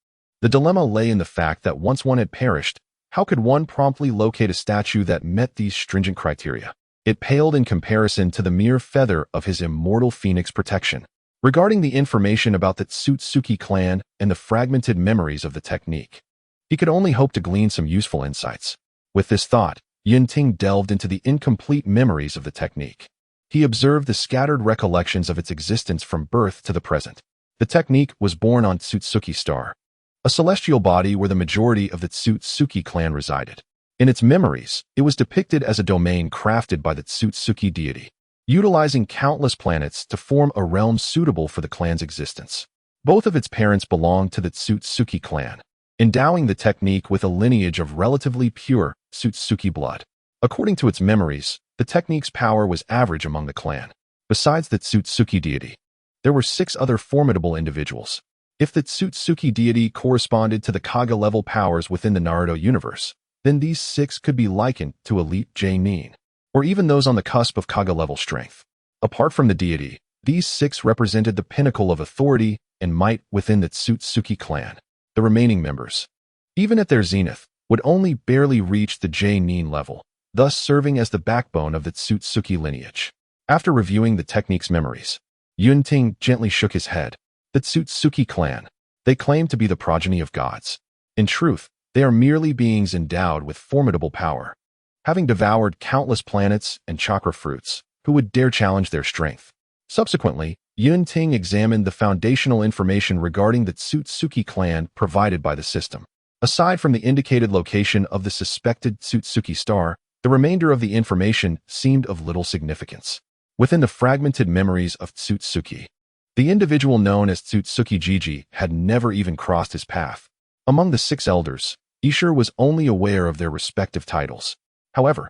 The dilemma lay in the fact that once one had perished, how could one promptly locate a statue that met these stringent criteria? It paled in comparison to the mere feather of his immortal phoenix protection. Regarding the information about the Tsutsuki clan and the fragmented memories of the technique, he could only hope to glean some useful insights. With this thought, Yun Ting delved into the incomplete memories of the technique. He observed the scattered recollections of its existence from birth to the present. The technique was born on Tsutsuki Star, a celestial body where the majority of the Tsutsuki clan resided. In its memories, it was depicted as a domain crafted by the Tsutsuki deity, utilizing countless planets to form a realm suitable for the clan's existence. Both of its parents belonged to the Tsutsuki clan, endowing the technique with a lineage of relatively pure Tsutsuki blood. According to its memories, the technique's power was average among the clan. Besides the Tsutsuki deity, there were 6 other formidable individuals. If the Tsutsuki deity corresponded to the Kaga-level powers within the Naruto universe, then these 6 could be likened to elite J-nin, or even those on the cusp of Kaga-level strength. Apart from the deity, these 6 represented the pinnacle of authority and might within the Tsutsuki clan. The remaining members, even at their zenith, would only barely reach the J-nin level, thus serving as the backbone of the Tsutsuki lineage. After reviewing the technique's memories, Yun Ting gently shook his head. The Tsutsuki clan, they claim to be the progeny of gods. In truth, they are merely beings endowed with formidable power, having devoured countless planets and chakra fruits. Who would dare challenge their strength? Subsequently, Yun Ting examined the foundational information regarding the Tsutsuki clan provided by the system. Aside from the indicated location of the suspected Tsutsuki star, the remainder of the information seemed of little significance. Within the fragmented memories of Tsutsuki, the individual known as Tsutsuki Jiji had never even crossed his path. Among the 6 elders, Ishur was only aware of their respective titles. However,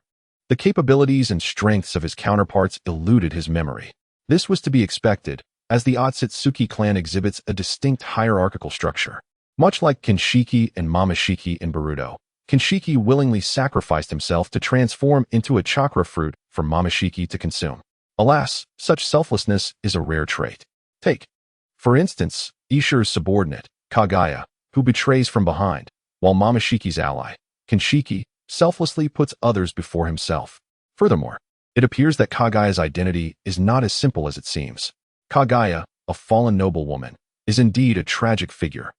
the capabilities and strengths of his counterparts eluded his memory. This was to be expected, as the Otsutsuki clan exhibits a distinct hierarchical structure. Much like Kinshiki and Mamashiki in Boruto, Kinshiki willingly sacrificed himself to transform into a chakra fruit for Mamashiki to consume. Alas, such selflessness is a rare trait. Take, for instance, Ishur's subordinate, Kagaya, who betrays from behind, while Mamashiki's ally, Kinshiki, selflessly puts others before himself. Furthermore, it appears that Kagaya's identity is not as simple as it seems. Kagaya, a fallen noblewoman, is indeed a tragic figure,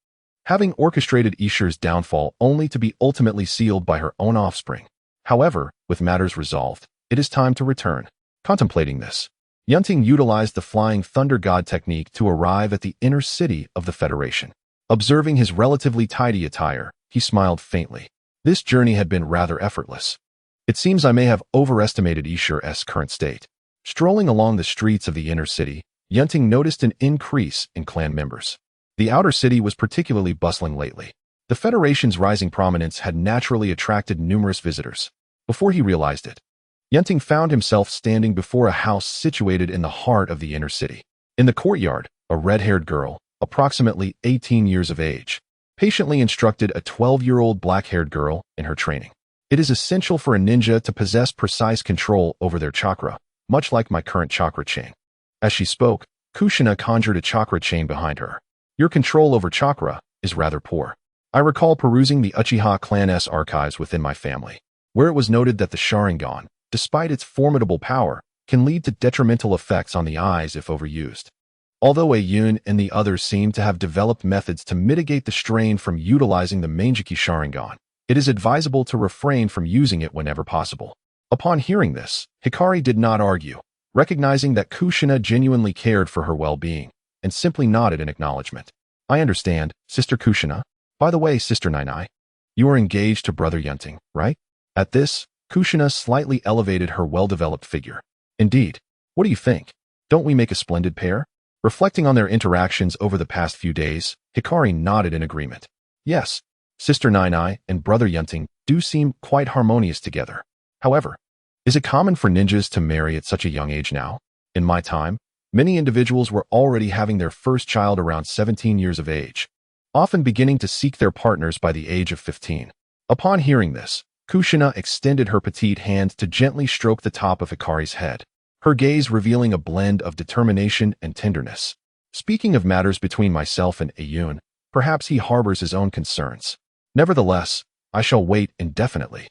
having orchestrated Ishur's downfall only to be ultimately sealed by her own offspring. However, with matters resolved, it is time to return. Contemplating this, Yun Ting utilized the Flying Thunder God technique to arrive at the inner city of the Federation. Observing his relatively tidy attire, he smiled faintly. This journey had been rather effortless. It seems I may have overestimated Ishur's current state. Strolling along the streets of the inner city, Yun Ting noticed an increase in clan members. The outer city was particularly bustling lately. The Federation's rising prominence had naturally attracted numerous visitors. Before he realized it, Yun Ting found himself standing before a house situated in the heart of the inner city. In the courtyard, a red-haired girl, approximately 18 years of age, patiently instructed a 12-year-old black-haired girl in her training. It is essential for a ninja to possess precise control over their chakra, much like my current chakra chain. As she spoke, Kushina conjured a chakra chain behind her. Your control over chakra is rather poor. I recall perusing the Uchiha clan's archives within my family, where it was noted that the Sharingan, despite its formidable power, can lead to detrimental effects on the eyes if overused. Although Ayun and the others seem to have developed methods to mitigate the strain from utilizing the Manjiki Sharingan, it is advisable to refrain from using it whenever possible. Upon hearing this, Hikari did not argue, recognizing that Kushina genuinely cared for her well-being, and simply nodded in acknowledgement. I understand, Sister Kushina. By the way, Sister Nainai, you are engaged to Brother Yun Ting, right? At this, Kushina slightly elevated her well-developed figure. Indeed. What do you think? Don't we make a splendid pair? Reflecting on their interactions over the past few days, Hikari nodded in agreement. Yes, Sister Nainai and Brother Yun Ting do seem quite harmonious together. However, is it common for ninjas to marry at such a young age now? In my time, many individuals were already having their first child around 17 years of age, often beginning to seek their partners by the age of 15. Upon hearing this, Kushina extended her petite hand to gently stroke the top of Hikari's head, her gaze revealing a blend of determination and tenderness. Speaking of matters between myself and Ayun, perhaps he harbors his own concerns. Nevertheless, I shall wait indefinitely.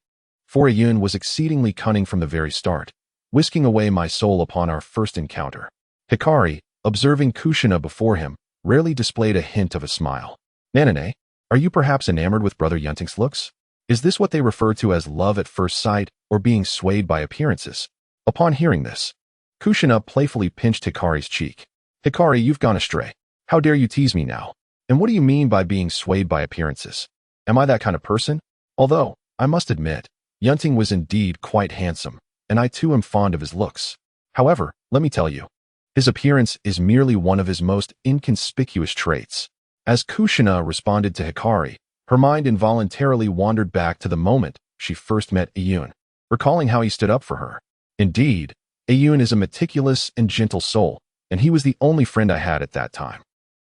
For Ayun was exceedingly cunning from the very start, whisking away my soul upon our first encounter. Hikari, observing Kushina before him, rarely displayed a hint of a smile. Nanane, are you perhaps enamored with Brother Yun Ting's looks? Is this what they refer to as love at first sight or being swayed by appearances? Upon hearing this, Kushina playfully pinched Hikari's cheek. Hikari, you've gone astray. How dare you tease me now? And what do you mean by being swayed by appearances? Am I that kind of person? Although, I must admit, Yun Ting was indeed quite handsome, and I too am fond of his looks. However, let me tell you, his appearance is merely one of his most inconspicuous traits. As Kushina responded to Hikari, her mind involuntarily wandered back to the moment she first met Yun, recalling how he stood up for her. Indeed, Yun is a meticulous and gentle soul, and he was the only friend I had at that time.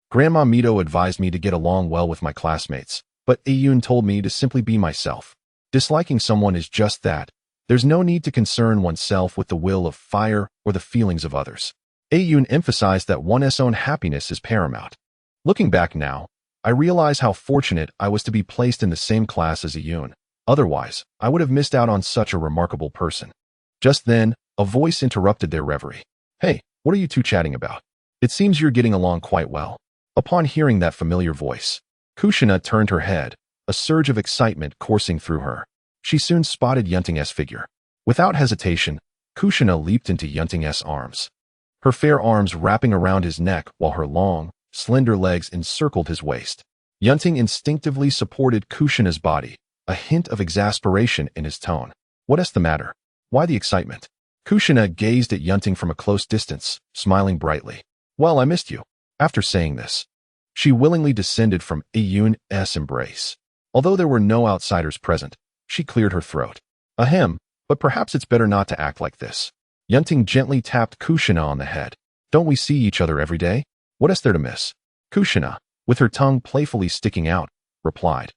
Grandma Mito advised me to get along well with my classmates, but Yun told me to simply be myself. Disliking someone is just that. There's no need to concern oneself with the will of fire or the feelings of others. Yun emphasized that one's own happiness is paramount. Looking back now, I realize how fortunate I was to be placed in the same class as Yun. Otherwise, I would have missed out on such a remarkable person. Just then, a voice interrupted their reverie. Hey, what are you two chatting about? It seems you're getting along quite well. Upon hearing that familiar voice, Kushina turned her head, a surge of excitement coursing through her. She soon spotted Yun Ting's figure. Without hesitation, Kushina leaped into Yun Ting's arms. Her fair arms wrapping around his neck while her long, slender legs encircled his waist. Yun Ting instinctively supported Kushina's body, a hint of exasperation in his tone. What's the matter? Why the excitement? Kushina gazed at Yun Ting from a close distance, smiling brightly. Well, I missed you. After saying this, she willingly descended from Yun's embrace. Although there were no outsiders present, she cleared her throat. Ahem, but perhaps it's better not to act like this. Yun Ting gently tapped Kushina on the head. Don't we see each other every day? What is there to miss? Kushina, with her tongue playfully sticking out, replied.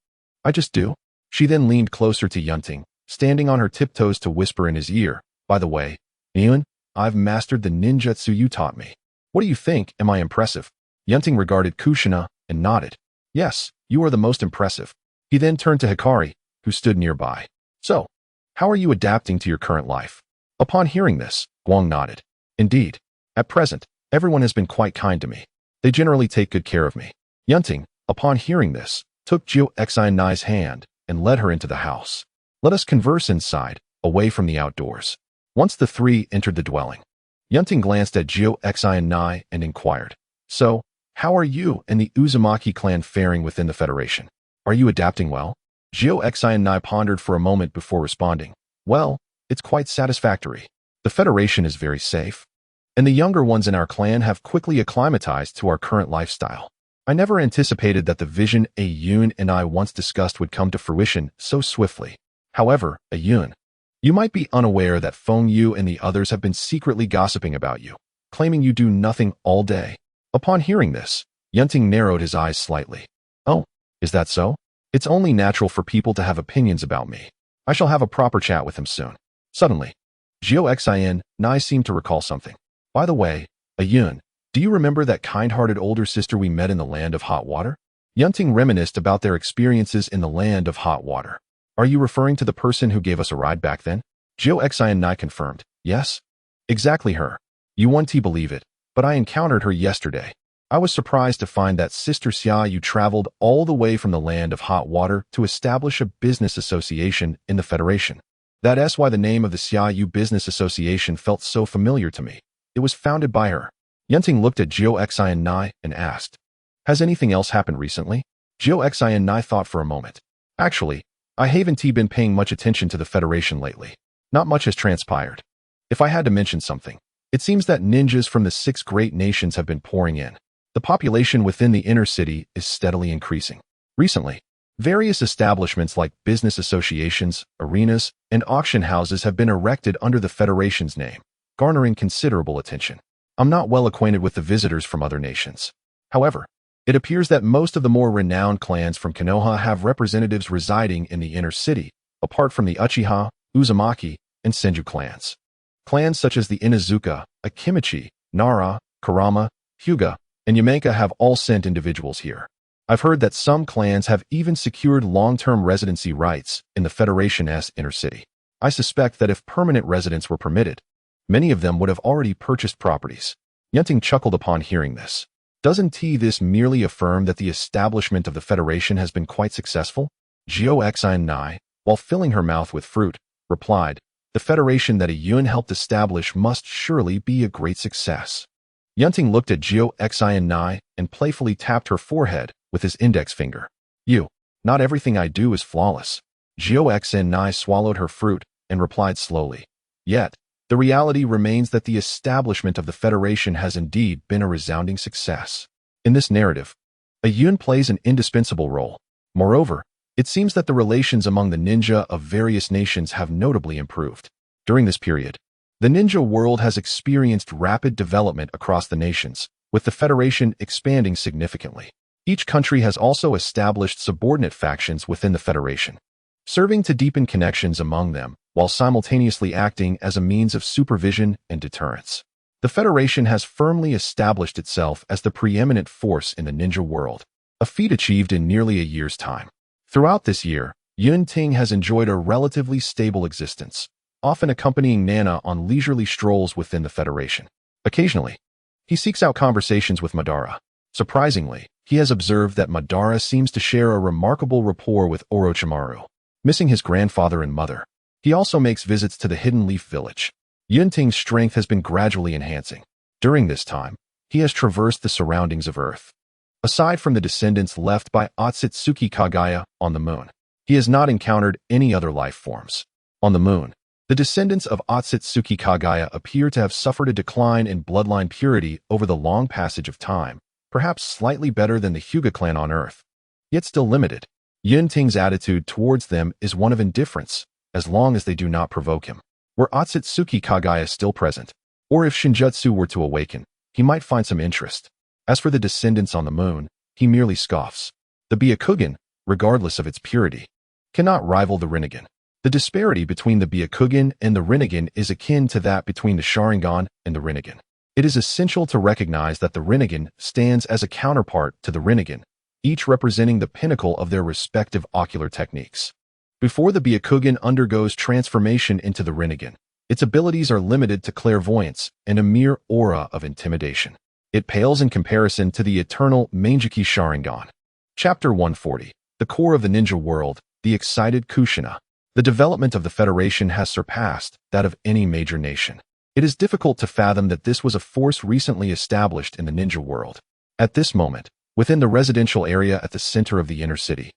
I just do. She then leaned closer to Yun Ting, standing on her tiptoes to whisper in his ear. By the way, Yun, I've mastered the ninjutsu you taught me. What do you think? Am I impressive? Yun Ting regarded Kushina and nodded. Yes, you are the most impressive. He then turned to Hikari, who stood nearby. So, how are you adapting to your current life? Upon hearing this, Guang nodded. Indeed, at present, everyone has been quite kind to me. They generally take good care of me. Yun Ting, upon hearing this, took Jiu Xinai's hand and led her into the house. Let us converse inside, away from the outdoors. Once the three entered the dwelling, Yun Ting glanced at Jiu Xinai and inquired. So, how are you and the Uzumaki clan faring within the Federation? Are you adapting well? Jiu Xinai pondered for a moment before responding. Well, it's quite satisfactory. The Federation is very safe, and the younger ones in our clan have quickly acclimatized to our current lifestyle. I never anticipated that the vision Yun and I once discussed would come to fruition so swiftly. However, Yun, you might be unaware that Feng Yu and the others have been secretly gossiping about you, claiming you do nothing all day. Upon hearing this, Yun Ting narrowed his eyes slightly. Oh, is that so? It's only natural for people to have opinions about me. I shall have a proper chat with him soon. Suddenly, Jiu Xinai seemed to recall something. By the way, Yun, do you remember that kind-hearted older sister we met in the land of hot water? Yun Ting reminisced about their experiences in the land of hot water. Are you referring to the person who gave us a ride back then? Jiu Xinai confirmed. Yes? Exactly her. You won't believe it, but I encountered her yesterday. I was surprised to find that Sister Xia Yu traveled all the way from the land of hot water to establish a business association in the Federation. That's why the name of the Xia Yu Business Association felt so familiar to me. It was founded by her. Yun Ting looked at Jiu Xinai and asked, has anything else happened recently? Jiu Xinai thought for a moment. Actually, I haven't been paying much attention to the Federation lately. Not much has transpired. If I had to mention something, it seems that ninjas from the 6 great nations have been pouring in. The population within the inner city is steadily increasing. Recently, various establishments like business associations, arenas, and auction houses have been erected under the Federation's name, garnering considerable attention. I'm not well acquainted with the visitors from other nations. However, it appears that most of the more renowned clans from Konoha have representatives residing in the inner city, apart from the Uchiha, Uzumaki, and Senju clans. Clans such as the Inazuka, Akimichi, Nara, Karama, Hyuga, and Yamenka have all sent individuals here. I've heard that some clans have even secured long-term residency rights in the Federation's inner city. I suspect that if permanent residence were permitted, many of them would have already purchased properties. Yun Ting chuckled upon hearing this. Doesn't this merely affirm that the establishment of the Federation has been quite successful? Jiu Xinai, while filling her mouth with fruit, replied, The federation that a Yun helped establish must surely be a great success. Yun Ting looked at Jiao Xin and playfully tapped her forehead with his index finger. Not everything I do is flawless. Jiao Xin swallowed her fruit and replied slowly. Yet, the reality remains that the establishment of the Federation has indeed been a resounding success. In this narrative, a Yun plays an indispensable role. Moreover, it seems that the relations among the ninja of various nations have notably improved. During this period, the ninja world has experienced rapid development across the nations, with the Federation expanding significantly. Each country has also established subordinate factions within the Federation, serving to deepen connections among them while simultaneously acting as a means of supervision and deterrence. The Federation has firmly established itself as the preeminent force in the ninja world, a feat achieved in nearly a year's time. Throughout this year, Yun Ting has enjoyed a relatively stable existence, often accompanying Nana on leisurely strolls within the Federation. Occasionally, he seeks out conversations with Madara. Surprisingly, he has observed that Madara seems to share a remarkable rapport with Orochimaru. Missing his grandfather and mother, he also makes visits to the Hidden Leaf Village. Yun Ting's strength has been gradually enhancing. During this time, he has traversed the surroundings of Earth. Aside from the descendants left by Otsutsuki Kagaya on the moon, he has not encountered any other life forms. On the moon, the descendants of Otsutsuki Kagaya appear to have suffered a decline in bloodline purity over the long passage of time, perhaps slightly better than the Hyuga clan on Earth, yet still limited. Yun Ting's attitude towards them is one of indifference, as long as they do not provoke him. Were Otsutsuki Kagaya still present, or if Shinjutsu were to awaken, he might find some interest. As for the descendants on the moon, he merely scoffs. The Byakugan, regardless of its purity, cannot rival the Rinnegan. The disparity between the Byakugan and the Rinnegan is akin to that between the Sharingan and the Rinnegan. It is essential to recognize that the Rinnegan stands as a counterpart to the Rinnegan, each representing the pinnacle of their respective ocular techniques. Before the Byakugan undergoes transformation into the Rinnegan, its abilities are limited to clairvoyance and a mere aura of intimidation. It pales in comparison to the eternal Mangeki Sharingan. Chapter 140. The core of the ninja world, the excited Kushina. The development of the Federation has surpassed that of any major nation. It is difficult to fathom that this was a force recently established in the ninja world. At this moment, within the residential area at the center of the inner city,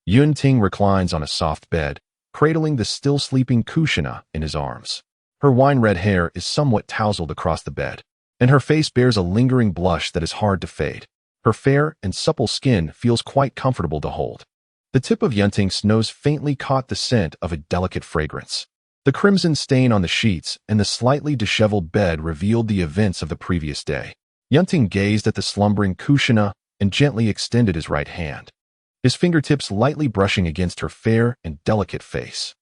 Yun Ting reclines on a soft bed, cradling the still sleeping Kushina in his arms. Her wine-red hair is somewhat tousled across the bed, and her face bears a lingering blush that is hard to fade. Her fair and supple skin feels quite comfortable to hold. The tip of Yun Ting's nose faintly caught the scent of a delicate fragrance. The crimson stain on the sheets and the slightly disheveled bed revealed the events of the previous day. Yun Ting gazed at the slumbering Kushina and gently extended his right hand, his fingertips lightly brushing against her fair and delicate face.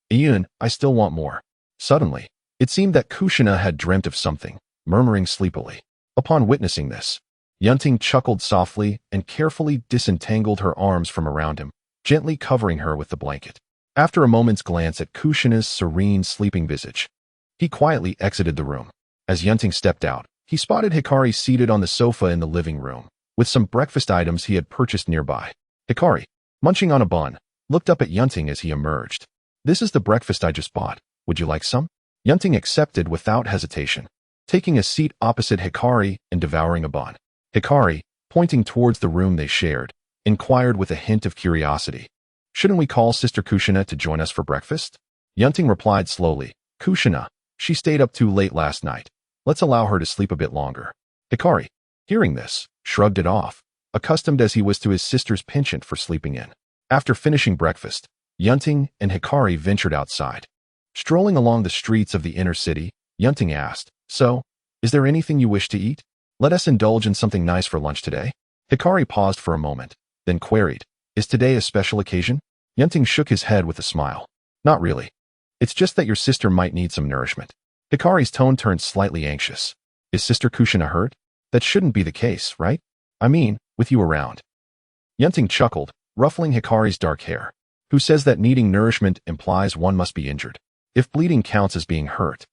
Yun, I still want more. Suddenly, it seemed that Kushina had dreamt of something, murmuring sleepily. Upon witnessing this, Yun Ting chuckled softly and carefully disentangled her arms from around him, gently covering her with the blanket. After a moment's glance at Kushina's serene sleeping visage, he quietly exited the room. As Yun Ting stepped out, he spotted Hikari seated on the sofa in the living room, with some breakfast items he had purchased nearby. Hikari, munching on a bun, looked up at Yun Ting as he emerged. This is the breakfast I just bought. Would you like some? Yun Ting accepted without hesitation, taking a seat opposite Hikari and devouring a bun. Hikari, pointing towards the room they shared, inquired with a hint of curiosity. Shouldn't we call Sister Kushina to join us for breakfast? Yun Ting replied slowly. Kushina, she stayed up too late last night. Let's allow her to sleep a bit longer. Hikari, hearing this, shrugged it off, accustomed as he was to his sister's penchant for sleeping in. After finishing breakfast, Yun Ting and Hikari ventured outside. Strolling along the streets of the inner city, Yun Ting asked, So, is there anything you wish to eat? Let us indulge in something nice for lunch today. Hikari paused for a moment, then queried, Is today a special occasion? Yun Ting shook his head with a smile. Not really. It's just that your sister might need some nourishment. Hikari's tone turned slightly anxious. Is Sister Kushina hurt? That shouldn't be the case, right? I mean, with you around. Yun Ting chuckled, ruffling Hikari's dark hair. Who says that needing nourishment implies one must be injured? If bleeding counts as being hurt,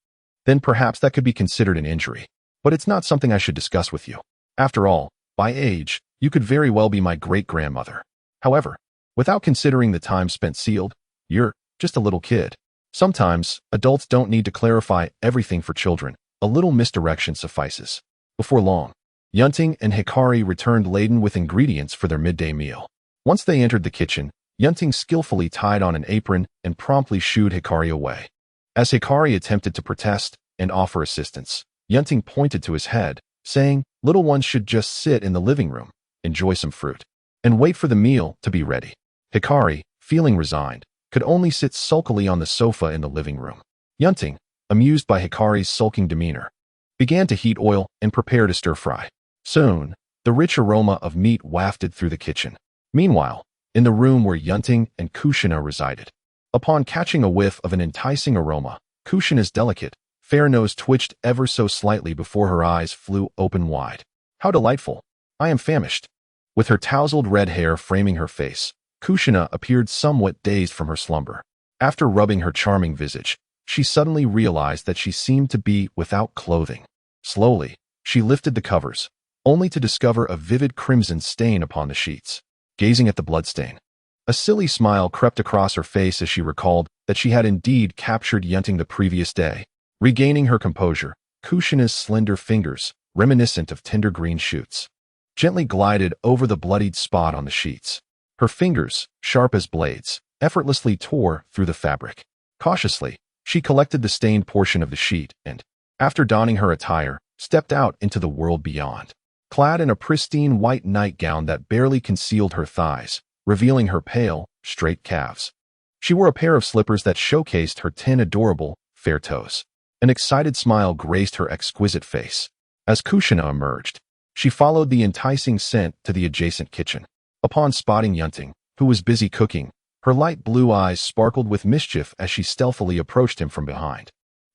then perhaps that could be considered an injury. But it's not something I should discuss with you. After all, by age, you could very well be my great-grandmother. However, without considering the time spent sealed, you're just a little kid. Sometimes, adults don't need to clarify everything for children. A little misdirection suffices. Before long, Yun Ting and Hikari returned laden with ingredients for their midday meal. Once they entered the kitchen, Yun Ting skillfully tied on an apron and promptly shooed Hikari away. As Hikari attempted to protest and offer assistance, Yun Ting pointed to his head, saying, "Little ones should just sit in the living room, enjoy some fruit, and wait for the meal to be ready." Hikari, feeling resigned, could only sit sulkily on the sofa in the living room. Yun Ting, amused by Hikari's sulking demeanor, began to heat oil and prepare to stir-fry. Soon, the rich aroma of meat wafted through the kitchen. Meanwhile, in the room where Yun Ting and Kushina resided, upon catching a whiff of an enticing aroma, Kushina's delicate, fair nose twitched ever so slightly before her eyes flew open wide. "How delightful! I am famished." With her tousled red hair framing her face, Kushina appeared somewhat dazed from her slumber. After rubbing her charming visage, she suddenly realized that she seemed to be without clothing. Slowly, she lifted the covers, only to discover a vivid crimson stain upon the sheets. Gazing at the bloodstain, a silly smile crept across her face as she recalled that she had indeed captured Yun Ting the previous day. Regaining her composure, Kushina's slender fingers, reminiscent of tender green shoots, gently glided over the bloodied spot on the sheets. Her fingers, sharp as blades, effortlessly tore through the fabric. Cautiously, she collected the stained portion of the sheet and, after donning her attire, stepped out into the world beyond. Clad in a pristine white nightgown that barely concealed her thighs, revealing her pale, straight calves. She wore a pair of slippers that showcased her 10 adorable, fair toes. An excited smile graced her exquisite face. As Kushina emerged, she followed the enticing scent to the adjacent kitchen. Upon spotting Yun Ting, who was busy cooking, her light blue eyes sparkled with mischief as she stealthily approached him from behind.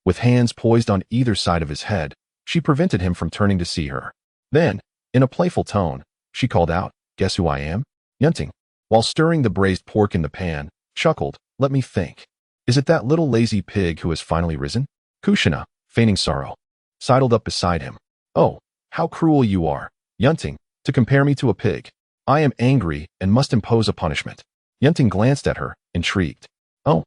With hands poised on either side of his head, she prevented him from turning to see her. Then, in a playful tone, she called out, "Guess who I am?" Yun Ting, while stirring the braised pork in the pan, chuckled, "Let me think. Is it that little lazy pig who has finally risen?" Kushina, feigning sorrow, sidled up beside him. "Oh, how cruel you are, Yun Ting, to compare me to a pig. I am angry and must impose a punishment." Yun Ting glanced at her, intrigued. "Oh,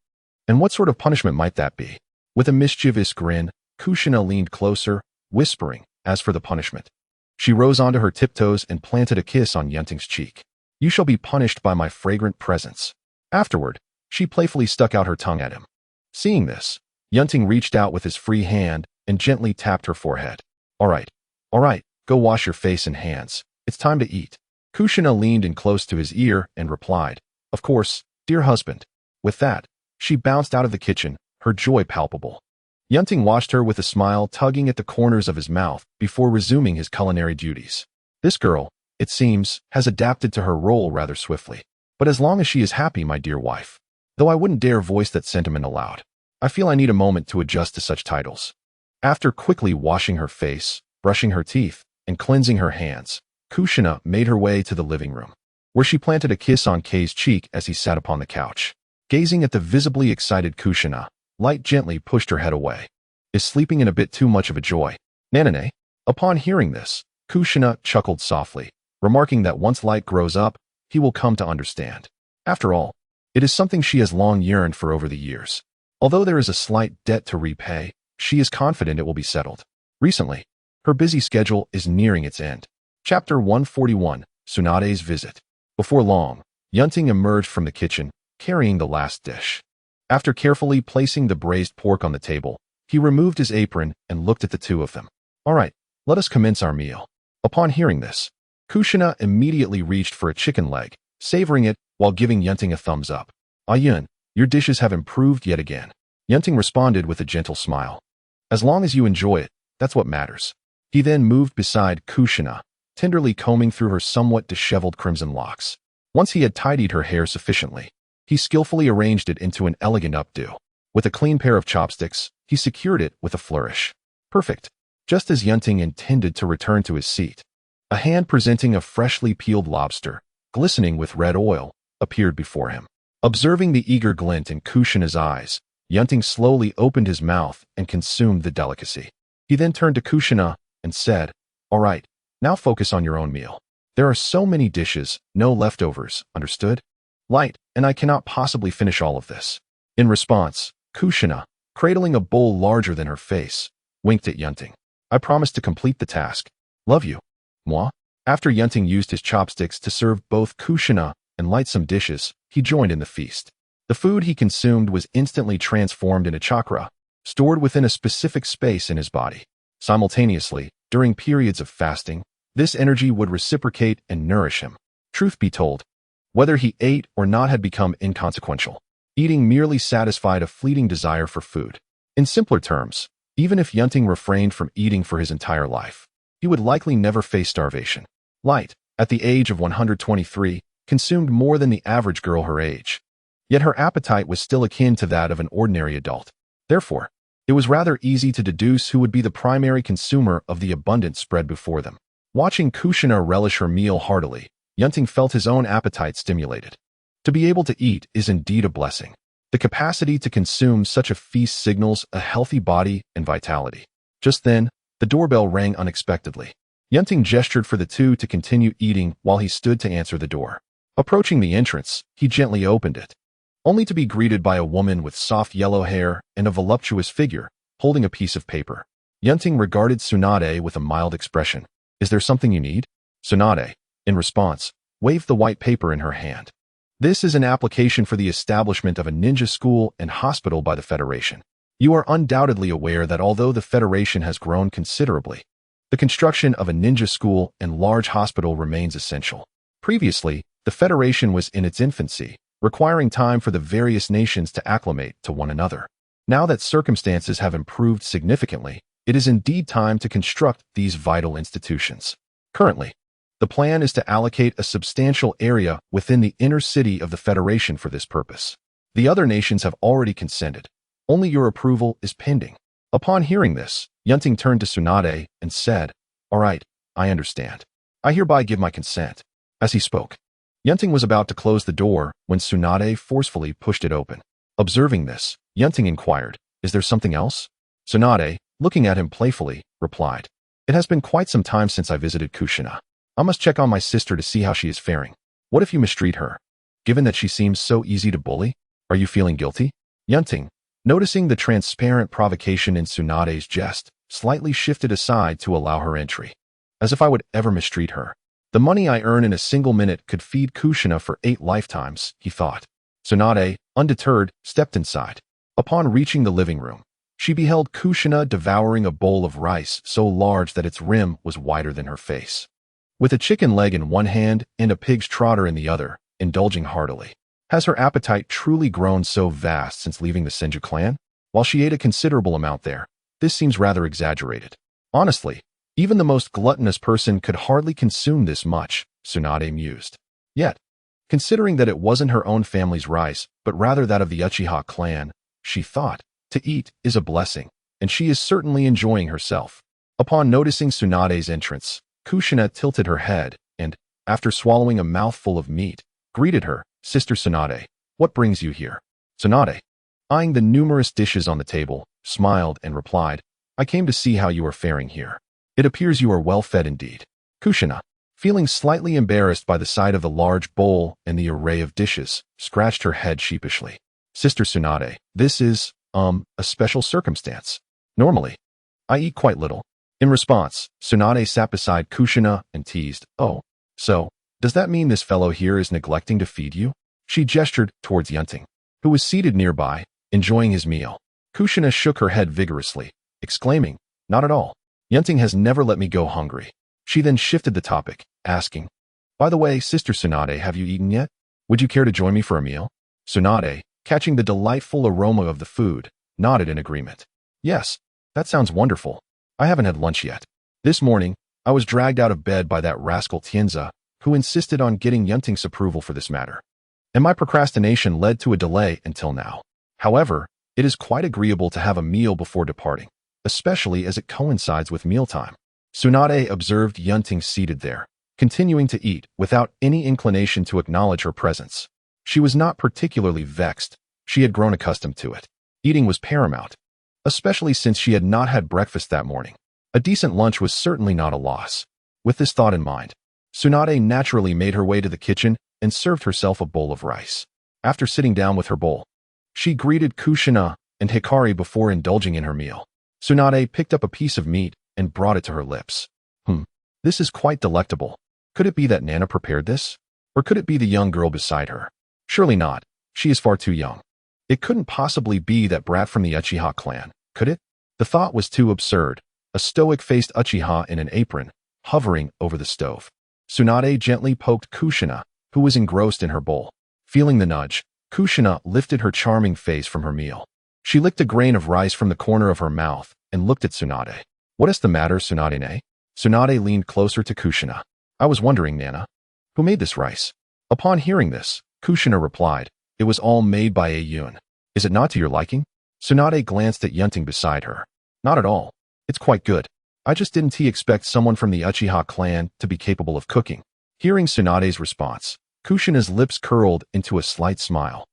and what sort of punishment might that be?" With a mischievous grin, Kushina leaned closer, whispering, "As for the punishment." She rose onto her tiptoes and planted a kiss on Yun Ting's cheek. "You shall be punished by my fragrant presence." Afterward, she playfully stuck out her tongue at him. Seeing this, Yun Ting reached out with his free hand and gently tapped her forehead. All right, go wash your face and hands. It's time to eat." Kushina leaned in close to his ear and replied, "Of course, dear husband." With that, she bounced out of the kitchen, her joy palpable. Yun Ting watched her with a smile tugging at the corners of his mouth before resuming his culinary duties. This girl, it seems, has adapted to her role rather swiftly. But as long as she is happy, my dear wife. Though I wouldn't dare voice that sentiment aloud. I feel I need a moment to adjust to such titles. After quickly washing her face, brushing her teeth, and cleansing her hands, Kushina made her way to the living room, where she planted a kiss on Kei's cheek as he sat upon the couch. Gazing at the visibly excited Kushina, Light gently pushed her head away. "Is sleeping in a bit too much of a joy, Nanane?" Upon hearing this, Kushina chuckled softly, remarking that once Light grows up, he will come to understand. After all, it is something she has long yearned for over the years. Although there is a slight debt to repay, she is confident it will be settled. Recently, her busy schedule is nearing its end. Chapter 141, Tsunade's Visit. Before long, Yun Ting emerged from the kitchen, carrying the last dish. After carefully placing the braised pork on the table, he removed his apron and looked at the two of them. "All right, let us commence our meal." Upon hearing this, Kushina immediately reached for a chicken leg, savoring it while giving Yun Ting a thumbs up. "Ah Yun, your dishes have improved yet again." Yun Ting responded with a gentle smile. "As long as you enjoy it, that's what matters." He then moved beside Kushina, tenderly combing through her somewhat disheveled crimson locks. Once he had tidied her hair sufficiently, he skillfully arranged it into an elegant updo. With a clean pair of chopsticks, he secured it with a flourish. Perfect. Just as Yun Ting intended to return to his seat, a hand presenting a freshly peeled lobster, glistening with red oil, appeared before him. Observing the eager glint in Kushina's eyes, Yun Ting slowly opened his mouth and consumed the delicacy. He then turned to Kushina and said, "All right, now focus on your own meal. There are so many dishes, no leftovers, understood? Light, and I cannot possibly finish all of this." In response, Kushina, cradling a bowl larger than her face, winked at Yun Ting. I promise to complete the task. Love you. Moi? After Yun Ting used his chopsticks to serve both Kushina and light some dishes, he joined in the feast. The food he consumed was instantly transformed into chakra, stored within a specific space in his body. Simultaneously, during periods of fasting, this energy would reciprocate and nourish him. Truth be told, whether he ate or not had become inconsequential. Eating merely satisfied a fleeting desire for food. In simpler terms, even if Yun Ting refrained from eating for his entire life, he would likely never face starvation. Light, at the age of 123, consumed more than the average girl her age. Yet her appetite was still akin to that of an ordinary adult. Therefore, it was rather easy to deduce who would be the primary consumer of the abundant spread before them. Watching Kushina relish her meal heartily, Yun Ting felt his own appetite stimulated. To be able to eat is indeed a blessing. The capacity to consume such a feast signals a healthy body and vitality. Just then, the doorbell rang unexpectedly. Yun Ting gestured for the two to continue eating while he stood to answer the door. Approaching the entrance, he gently opened it, only to be greeted by a woman with soft yellow hair and a voluptuous figure, holding a piece of paper. Yun Ting regarded Tsunade with a mild expression. Is there something you need? Tsunade, in response, waved the white paper in her hand. This is an application for the establishment of a ninja school and hospital by the Federation. You are undoubtedly aware that although the Federation has grown considerably, the construction of a ninja school and large hospital remains essential. Previously, the Federation was in its infancy, requiring time for the various nations to acclimate to one another. Now that circumstances have improved significantly, it is indeed time to construct these vital institutions. Currently, the plan is to allocate a substantial area within the inner city of the Federation for this purpose. The other nations have already consented. Only your approval is pending. Upon hearing this, Yun Ting turned to Tsunade and said, All right, I understand. I hereby give my consent. As he spoke, Yun Ting was about to close the door when Tsunade forcefully pushed it open. Observing this, Yun Ting inquired, Is there something else? Tsunade, looking at him playfully, replied, It has been quite some time since I visited Kushina. I must check on my sister to see how she is faring. What if you mistreat her? Given that she seems so easy to bully, are you feeling guilty? Yun Ting, noticing the transparent provocation in Tsunade's jest, slightly shifted aside to allow her entry. As if I would ever mistreat her. The money I earn in a single minute could feed Kushina for 8 lifetimes, he thought. Tsunade, undeterred, stepped inside. Upon reaching the living room, she beheld Kushina devouring a bowl of rice so large that its rim was wider than her face. With a chicken leg in one hand and a pig's trotter in the other, indulging heartily. Has her appetite truly grown so vast since leaving the Senju clan? While she ate a considerable amount there, this seems rather exaggerated. Honestly, even the most gluttonous person could hardly consume this much, Tsunade mused. Yet, considering that it wasn't her own family's rice, but rather that of the Uchiha clan, she thought, to eat is a blessing, and she is certainly enjoying herself. Upon noticing Tsunade's entrance, Kushina tilted her head and, after swallowing a mouthful of meat, greeted her, Sister Tsunade, what brings you here? Tsunade, eyeing the numerous dishes on the table, smiled and replied, I came to see how you are faring here. It appears you are well fed indeed. Kushina, feeling slightly embarrassed by the sight of the large bowl and the array of dishes, scratched her head sheepishly. Sister Tsunade, this is, a special circumstance. Normally, I eat quite little. In response, Tsunade sat beside Kushina and teased, Oh, so, does that mean this fellow here is neglecting to feed you? She gestured towards Yun Ting, who was seated nearby, enjoying his meal. Kushina shook her head vigorously, exclaiming, Not at all. Yun Ting has never let me go hungry. She then shifted the topic, asking, By the way, Sister Tsunade, have you eaten yet? Would you care to join me for a meal? Tsunade, catching the delightful aroma of the food, nodded in agreement. Yes, that sounds wonderful. I haven't had lunch yet. This morning, I was dragged out of bed by that rascal Tianza, who insisted on getting Yun Ting's approval for this matter. And my procrastination led to a delay until now. However, it is quite agreeable to have a meal before departing, especially as it coincides with mealtime. Tsunade observed Yun Ting seated there, continuing to eat without any inclination to acknowledge her presence. She was not particularly vexed. She had grown accustomed to it. Eating was paramount, especially since she had not had breakfast that morning. A decent lunch was certainly not a loss. With this thought in mind, Tsunade naturally made her way to the kitchen and served herself a bowl of rice. After sitting down with her bowl, she greeted Kushina and Hikari before indulging in her meal. Tsunade picked up a piece of meat and brought it to her lips. This is quite delectable. Could it be that Nana prepared this? Or could it be the young girl beside her? Surely not. She is far too young. It couldn't possibly be that brat from the Uchiha clan, could it? The thought was too absurd. A stoic-faced Uchiha in an apron, hovering over the stove. Tsunade gently poked Kushina, who was engrossed in her bowl. Feeling the nudge, Kushina lifted her charming face from her meal. She licked a grain of rice from the corner of her mouth and looked at Tsunade. What is the matter, Tsunade-ne? Tsunade leaned closer to Kushina. I was wondering, Nana, who made this rice? Upon hearing this, Kushina replied, it was all made by a Yun. Is it not to your liking? Tsunade glanced at Yun Ting beside her. Not at all. It's quite good. I just didn't expect someone from the Uchiha clan to be capable of cooking. Hearing Tsunade's response, Kushina's lips curled into a slight smile,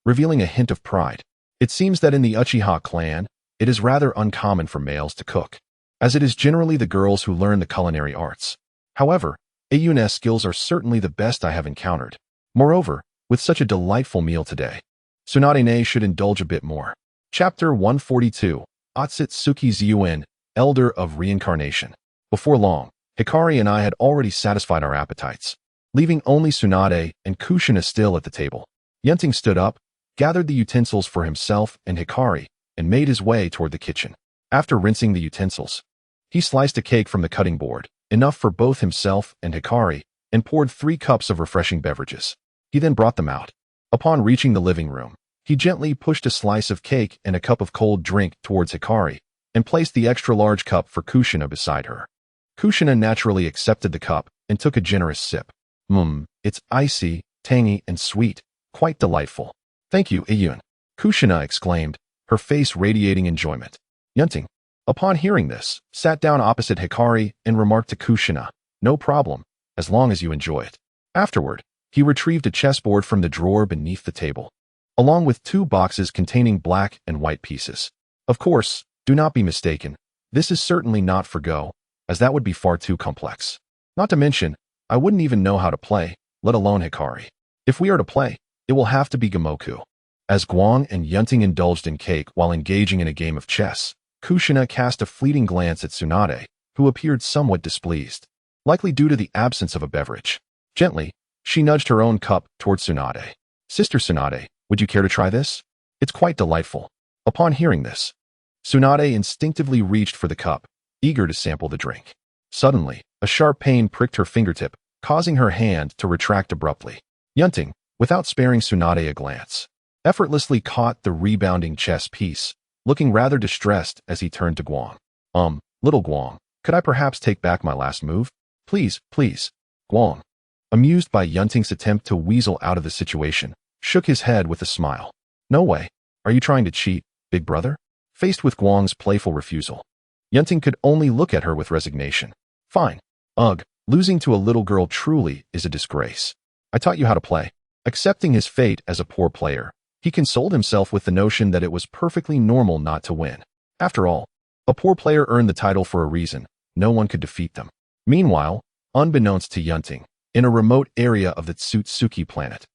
revealing a hint of pride. It seems that in the Uchiha clan, it is rather uncommon for males to cook, as it is generally the girls who learn the culinary arts. However, Ayune's skills are certainly the best I have encountered. Moreover, with such a delightful meal today, Tsunade-ne should indulge a bit more. Chapter 142, Otsutsuki Zuen, Elder of Reincarnation. Before long, Hikari and I had already satisfied our appetites, leaving only Tsunade and Kushina still at the table. Yun Ting stood up, gathered the utensils for himself and Hikari, and made his way toward the kitchen. After rinsing the utensils, he sliced a cake from the cutting board, enough for both himself and Hikari, and poured 3 cups of refreshing beverages. He then brought them out. Upon reaching the living room, he gently pushed a slice of cake and a cup of cold drink towards Hikari, and placed the extra-large cup for Kushina beside her. Kushina naturally accepted the cup and took a generous sip. It's icy, tangy, and sweet. Quite delightful. Thank you, Ayun. Kushina exclaimed, her face radiating enjoyment. Yun Ting, upon hearing this, sat down opposite Hikari and remarked to Kushina, no problem, as long as you enjoy it. Afterward, he retrieved a chessboard from the drawer beneath the table, along with 2 boxes containing black and white pieces. Of course, do not be mistaken, this is certainly not for Go, as that would be far too complex. Not to mention, I wouldn't even know how to play, let alone Hikari. If we are to play, it will have to be Gamoku. As Guang and Yun Ting indulged in cake while engaging in a game of chess, Kushina cast a fleeting glance at Tsunade, who appeared somewhat displeased, likely due to the absence of a beverage. Gently, she nudged her own cup towards Tsunade. Sister Tsunade, would you care to try this? It's quite delightful. Upon hearing this, Tsunade instinctively reached for the cup, eager to sample the drink. Suddenly, a sharp pain pricked her fingertip, causing her hand to retract abruptly. Yun Ting, without sparing Tsunade a glance, effortlessly caught the rebounding chess piece, looking rather distressed as he turned to Guang. Little Guang, could I perhaps take back my last move? Please, please. Guang, amused by Yun Ting's attempt to weasel out of the situation, shook his head with a smile. No way. Are you trying to cheat, big brother? Faced with Guang's playful refusal, Yun Ting could only look at her with resignation. Fine. Ugh, losing to a little girl truly is a disgrace. I taught you how to play. Accepting his fate as a poor player, he consoled himself with the notion that it was perfectly normal not to win. After all, a poor player earned the title for a reason. No one could defeat them. Meanwhile, unbeknownst to Yun Ting, in a remote area of the Tsutsuki planet,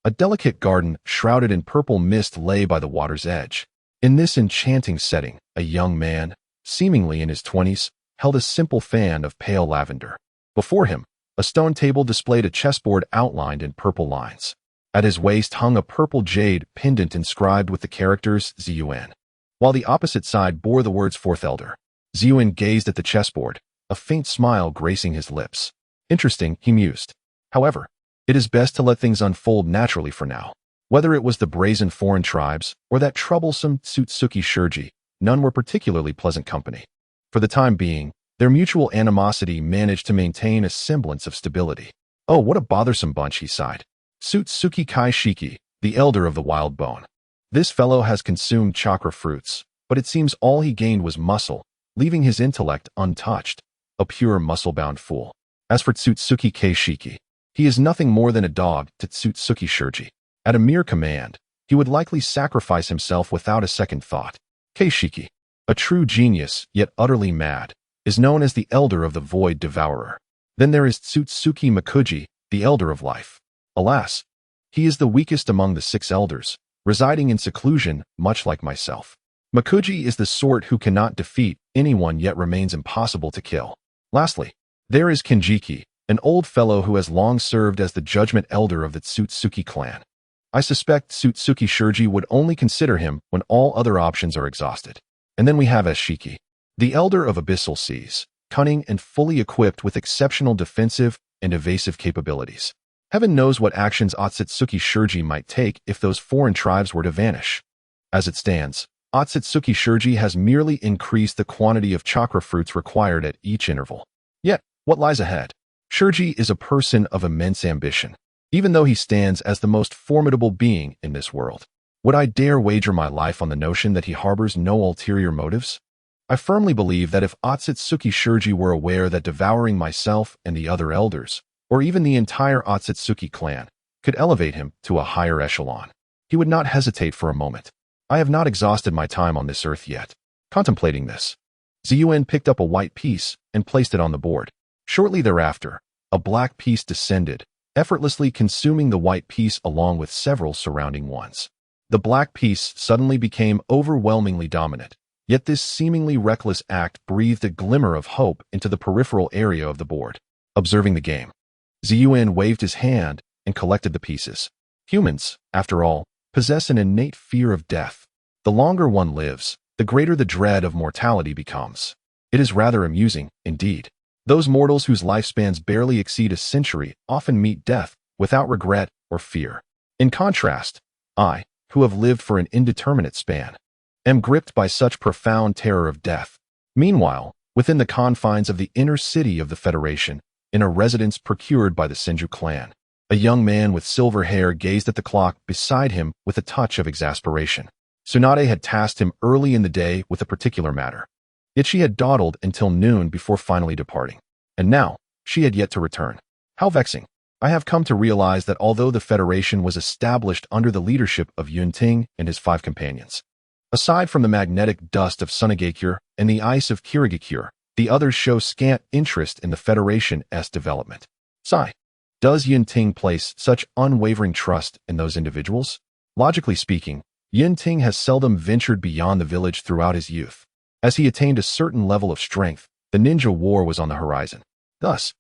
a delicate garden shrouded in purple mist lay by the water's edge. In this enchanting setting, a young man, seemingly in his 20s, held a simple fan of pale lavender. Before him, a stone table displayed a chessboard outlined in purple lines. At his waist hung a purple jade pendant inscribed with the characters Zun, while the opposite side bore the words 4th Elder. Zun gazed at the chessboard, a faint smile gracing his lips. Interesting, he mused. However, it is best to let things unfold naturally for now. Whether it was the brazen foreign tribes or that troublesome Tsutsuki Shurji, none were particularly pleasant company. For the time being, their mutual animosity managed to maintain a semblance of stability. Oh, what a bothersome bunch, he sighed. Tsutsuki Kaishiki, the elder of the wild bone. This fellow has consumed chakra fruits, but it seems all he gained was muscle, leaving his intellect untouched. A pure muscle-bound fool. As for Tsutsuki Kaishiki, he is nothing more than a dog to Tsutsuki Shurji. At a mere command, he would likely sacrifice himself without a second thought. Keishiki, a true genius, yet utterly mad, is known as the Elder of the Void Devourer. Then there is Tsutsuki Makuji, the Elder of Life. Alas, he is the weakest among the 6 elders, residing in seclusion, much like myself. Makuji is the sort who cannot defeat anyone yet remains impossible to kill. Lastly, there is Kenjiki, an old fellow who has long served as the judgment elder of the Tsutsuki clan. I suspect Tsutsuki Shirji would only consider him when all other options are exhausted. And then we have Shiki, the elder of abyssal seas, cunning and fully equipped with exceptional defensive and evasive capabilities. Heaven knows what actions Otsutsuki Shirji might take if those foreign tribes were to vanish. As it stands, Otsutsuki Shirji has merely increased the quantity of chakra fruits required at each interval. Yet, what lies ahead? Shirji is a person of immense ambition, even though he stands as the most formidable being in this world. Would I dare wager my life on the notion that he harbors no ulterior motives? I firmly believe that if Otsutsuki Shirji were aware that devouring myself and the other elders, or even the entire Otsutsuki clan, could elevate him to a higher echelon, he would not hesitate for a moment. I have not exhausted my time on this earth yet. Contemplating this, Ziyuan picked up a white piece and placed it on the board. Shortly thereafter, a black piece descended, effortlessly consuming the white piece along with several surrounding ones. The black piece suddenly became overwhelmingly dominant, yet this seemingly reckless act breathed a glimmer of hope into the peripheral area of the board. Observing the game, Ziyuan waved his hand and collected the pieces. Humans, after all, possess an innate fear of death. The longer one lives, the greater the dread of mortality becomes. It is rather amusing, indeed. Those mortals whose lifespans barely exceed a century often meet death without regret or fear. In contrast, I, who have lived for an indeterminate span, am gripped by such profound terror of death. Meanwhile, within the confines of the inner city of the Federation, in a residence procured by the Senju clan, a young man with silver hair gazed at the clock beside him with a touch of exasperation. Tsunade had tasked him early in the day with a particular matter. Yet she had dawdled until noon before finally departing. And now, she had yet to return. How vexing. I have come to realize that although the Federation was established under the leadership of Yun Ting and his 5 companions, aside from the magnetic dust of Sunagakure and the ice of Kirigakure, the others show scant interest in the Federation's development. Sigh. Does Yun Ting place such unwavering trust in those individuals? Logically speaking, Yun Ting has seldom ventured beyond the village throughout his youth. As he attained a certain level of strength, the ninja war was on the horizon. Thus,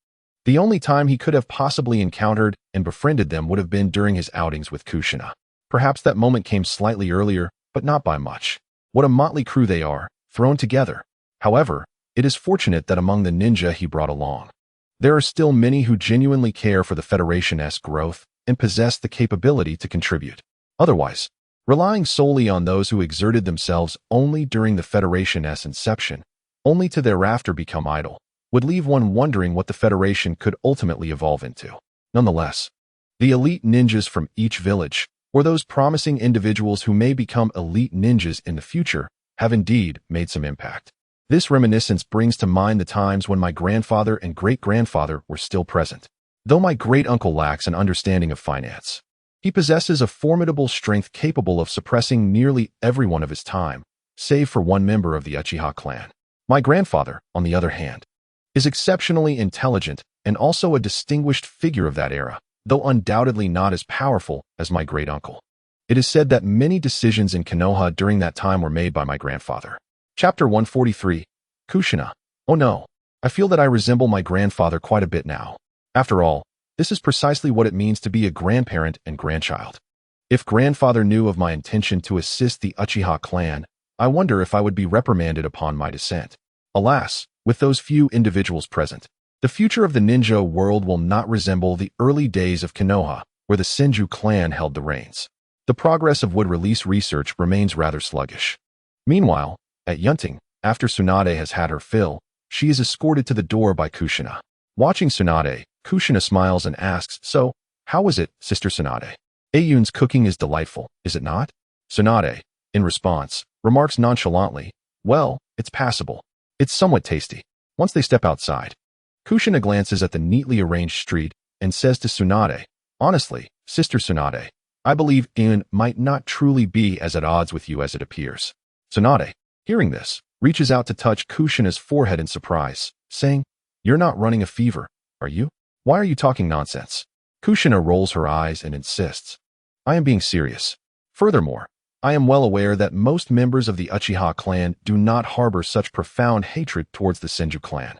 the only time he could have possibly encountered and befriended them would have been during his outings with Kushina. Perhaps that moment came slightly earlier, but not by much. What a motley crew they are, thrown together. However, it is fortunate that among the ninja he brought along, there are still many who genuinely care for the Federation's growth and possess the capability to contribute. Otherwise, relying solely on those who exerted themselves only during the Federation's inception, only to thereafter become idle, would leave one wondering what the Federation could ultimately evolve into. Nonetheless, the elite ninjas from each village, or those promising individuals who may become elite ninjas in the future, have indeed made some impact. This reminiscence brings to mind the times when my grandfather and great-grandfather were still present. Though my great-uncle lacks an understanding of finance, he possesses a formidable strength capable of suppressing nearly everyone of his time, save for one member of the Uchiha clan. My grandfather, on the other hand, is exceptionally intelligent and also a distinguished figure of that era, though undoubtedly not as powerful as my great-uncle. It is said that many decisions in Konoha during that time were made by my grandfather. Chapter 143, Kushina. Oh no, I feel that I resemble my grandfather quite a bit now. After all, this is precisely what it means to be a grandparent and grandchild. If grandfather knew of my intention to assist the Uchiha clan, I wonder if I would be reprimanded upon my descent. Alas, with those few individuals present, the future of the ninja world will not resemble the early days of Konoha, where the Senju clan held the reins. The progress of wood release research remains rather sluggish. Meanwhile, at Yun Ting, after Tsunade has had her fill, she is escorted to the door by Kushina. Watching Tsunade, Kushina smiles and asks, "So, how is it, Sister Tsunade? Ayun's cooking is delightful, is it not?" Tsunade, in response, remarks nonchalantly, "Well, it's passable. It's somewhat tasty." Once they step outside, Kushina glances at the neatly arranged street and says to Tsunade, "Honestly, Sister Tsunade, I believe Ayun might not truly be as at odds with you as it appears." Tsunade, hearing this, reaches out to touch Kushina's forehead in surprise, saying, "You're not running a fever, are you? Why are you talking nonsense?" Kushina rolls her eyes and insists, "I am being serious. Furthermore, I am well aware that most members of the Uchiha clan do not harbor such profound hatred towards the Senju clan.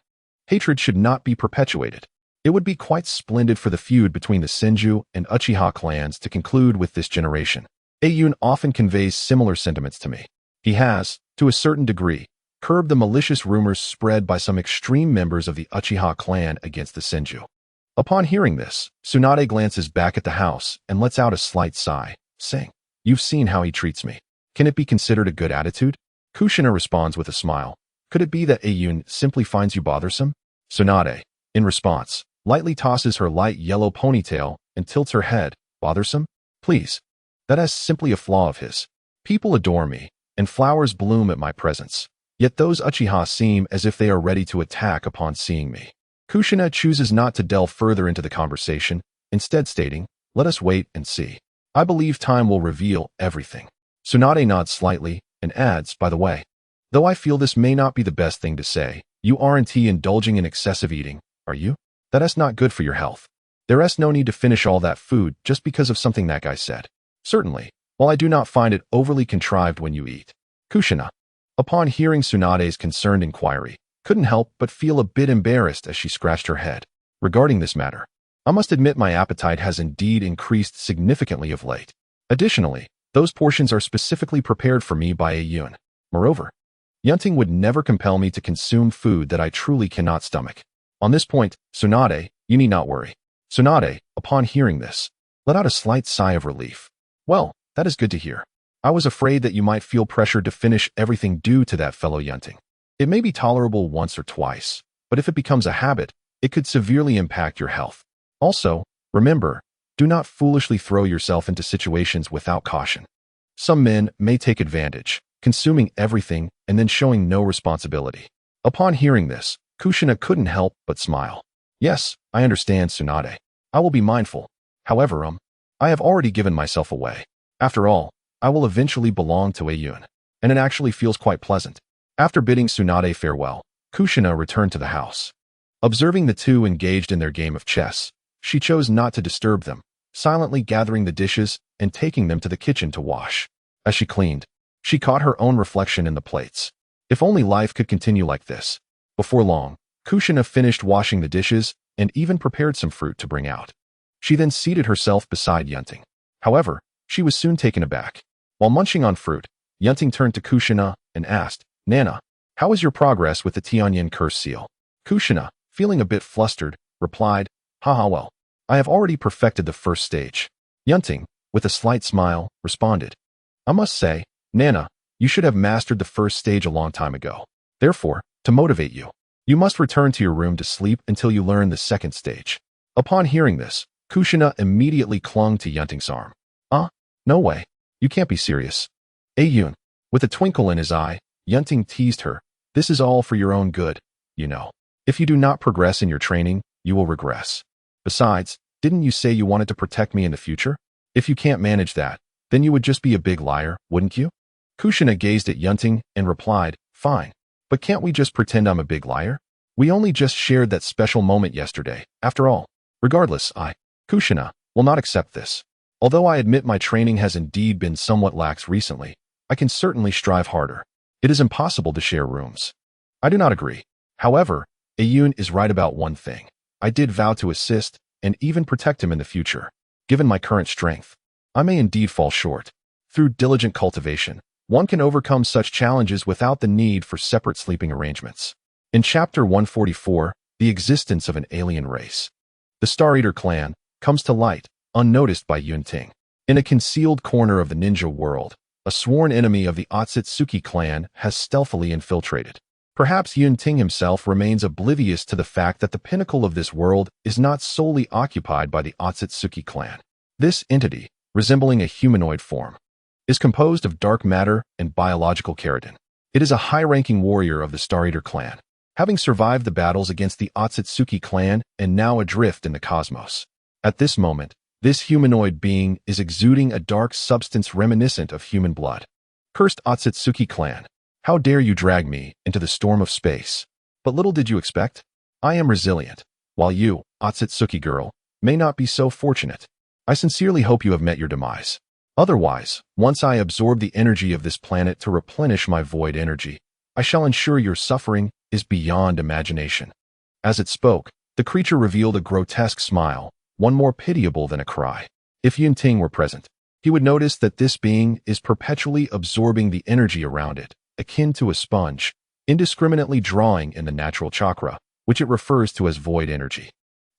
Hatred should not be perpetuated. It would be quite splendid for the feud between the Senju and Uchiha clans to conclude with this generation. Yun often conveys similar sentiments to me. He has, to a certain degree, curbed the malicious rumors spread by some extreme members of the Uchiha clan against the Senju. Upon hearing this, Tsunade glances back at the house and lets out a slight sigh, saying, "You've seen how he treats me. Can it be considered a good attitude?" Kushina responds with a smile. "Could it be that Yun simply finds you bothersome?" Tsunade, in response, lightly tosses her light yellow ponytail and tilts her head. "Bothersome? Please. That is simply a flaw of his. People adore me, and flowers bloom at my presence. Yet those Uchiha seem as if they are ready to attack upon seeing me." Kushina chooses not to delve further into the conversation, instead stating, "Let us wait and see. I believe time will reveal everything." Tsunade nods slightly and adds, "By the way, though I feel this may not be the best thing to say, you aren't indulging in excessive eating, are you? That is not good for your health. There is no need to finish all that food just because of something that guy said." "Certainly, while I do not find it overly contrived when you eat." Kushina, upon hearing Tsunade's concerned inquiry, couldn't help but feel a bit embarrassed as she scratched her head. "Regarding this matter, I must admit my appetite has indeed increased significantly of late. Additionally, those portions are specifically prepared for me by Yun. Moreover, Yun Ting would never compel me to consume food that I truly cannot stomach. On this point, Tsunade, you need not worry." Tsunade, upon hearing this, let out a slight sigh of relief. "Well, that is good to hear. I was afraid that you might feel pressured to finish everything due to that fellow Yun Ting. It may be tolerable once or twice, but if it becomes a habit, it could severely impact your health. Also, remember, do not foolishly throw yourself into situations without caution. Some men may take advantage, consuming everything and then showing no responsibility." Upon hearing this, Kushina couldn't help but smile. "Yes, I understand, Tsunade. I will be mindful. However, I have already given myself away. After all, I will eventually belong to Yun, and it actually feels quite pleasant." After bidding Tsunade farewell, Kushina returned to the house. Observing the two engaged in their game of chess, she chose not to disturb them, silently gathering the dishes and taking them to the kitchen to wash. As she cleaned, she caught her own reflection in the plates. If only life could continue like this. Before long, Kushina finished washing the dishes and even prepared some fruit to bring out. She then seated herself beside Yun Ting. However, she was soon taken aback. While munching on fruit, Yun Ting turned to Kushina and asked, "Nana, how is your progress with the Tianyin curse seal?" Kushina, feeling a bit flustered, replied, "Haha, well, I have already perfected the first stage." Yun Ting, with a slight smile, responded, "I must say, Nana, you should have mastered the first stage a long time ago. Therefore, to motivate you, you must return to your room to sleep until you learn the second stage." Upon hearing this, Kushina immediately clung to Yun Ting's arm. No way. You can't be serious." Yun, with a twinkle in his eye, Yun Ting teased her, "This is all for your own good, you know. If you do not progress in your training, you will regress. Besides, didn't you say you wanted to protect me in the future? If you can't manage that, then you would just be a big liar, wouldn't you?" Kushina gazed at Yun Ting and replied, "Fine, but can't we just pretend I'm a big liar? We only just shared that special moment yesterday, after all. Regardless, Kushina, will not accept this. Although I admit my training has indeed been somewhat lax recently, I can certainly strive harder. It is impossible to share rooms." "I do not agree. However, Yun is right about one thing. I did vow to assist and even protect him in the future. Given my current strength, I may indeed fall short. Through diligent cultivation, one can overcome such challenges without the need for separate sleeping arrangements." In Chapter 144, The Existence of an Alien Race, the Star Eater clan comes to light, unnoticed by Yun Ting. In a concealed corner of the ninja world, a sworn enemy of the Otsutsuki clan has stealthily infiltrated. Perhaps Yun Ting himself remains oblivious to the fact that the pinnacle of this world is not solely occupied by the Otsutsuki clan. This entity, resembling a humanoid form, is composed of dark matter and biological keratin. It is a high-ranking warrior of the Star Eater clan, having survived the battles against the Otsutsuki clan and now adrift in the cosmos. At this moment, this humanoid being is exuding a dark substance reminiscent of human blood. "Cursed Otsutsuki clan, how dare you drag me into the storm of space? But little did you expect. I am resilient, while you, Otsutsuki girl, may not be so fortunate. I sincerely hope you have met your demise." Otherwise, once I absorb the energy of this planet to replenish my void energy, I shall ensure your suffering is beyond imagination." As it spoke, the creature revealed a grotesque smile, one more pitiable than a cry. If Yun Ting were present, he would notice that this being is perpetually absorbing the energy around it, akin to a sponge, indiscriminately drawing in the natural chakra, which it refers to as void energy.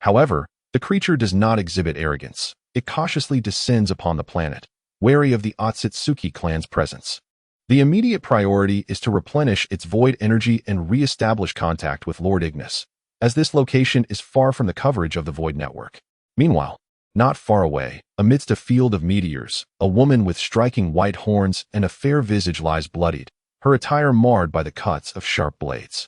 However, the creature does not exhibit arrogance. It cautiously descends upon the planet, wary of the Otsutsuki clan's presence. The immediate priority is to replenish its void energy and re-establish contact with Lord Ignis, as this location is far from the coverage of the void network. Meanwhile, not far away, amidst a field of meteors, a woman with striking white horns and a fair visage lies bloodied, her attire marred by the cuts of sharp blades.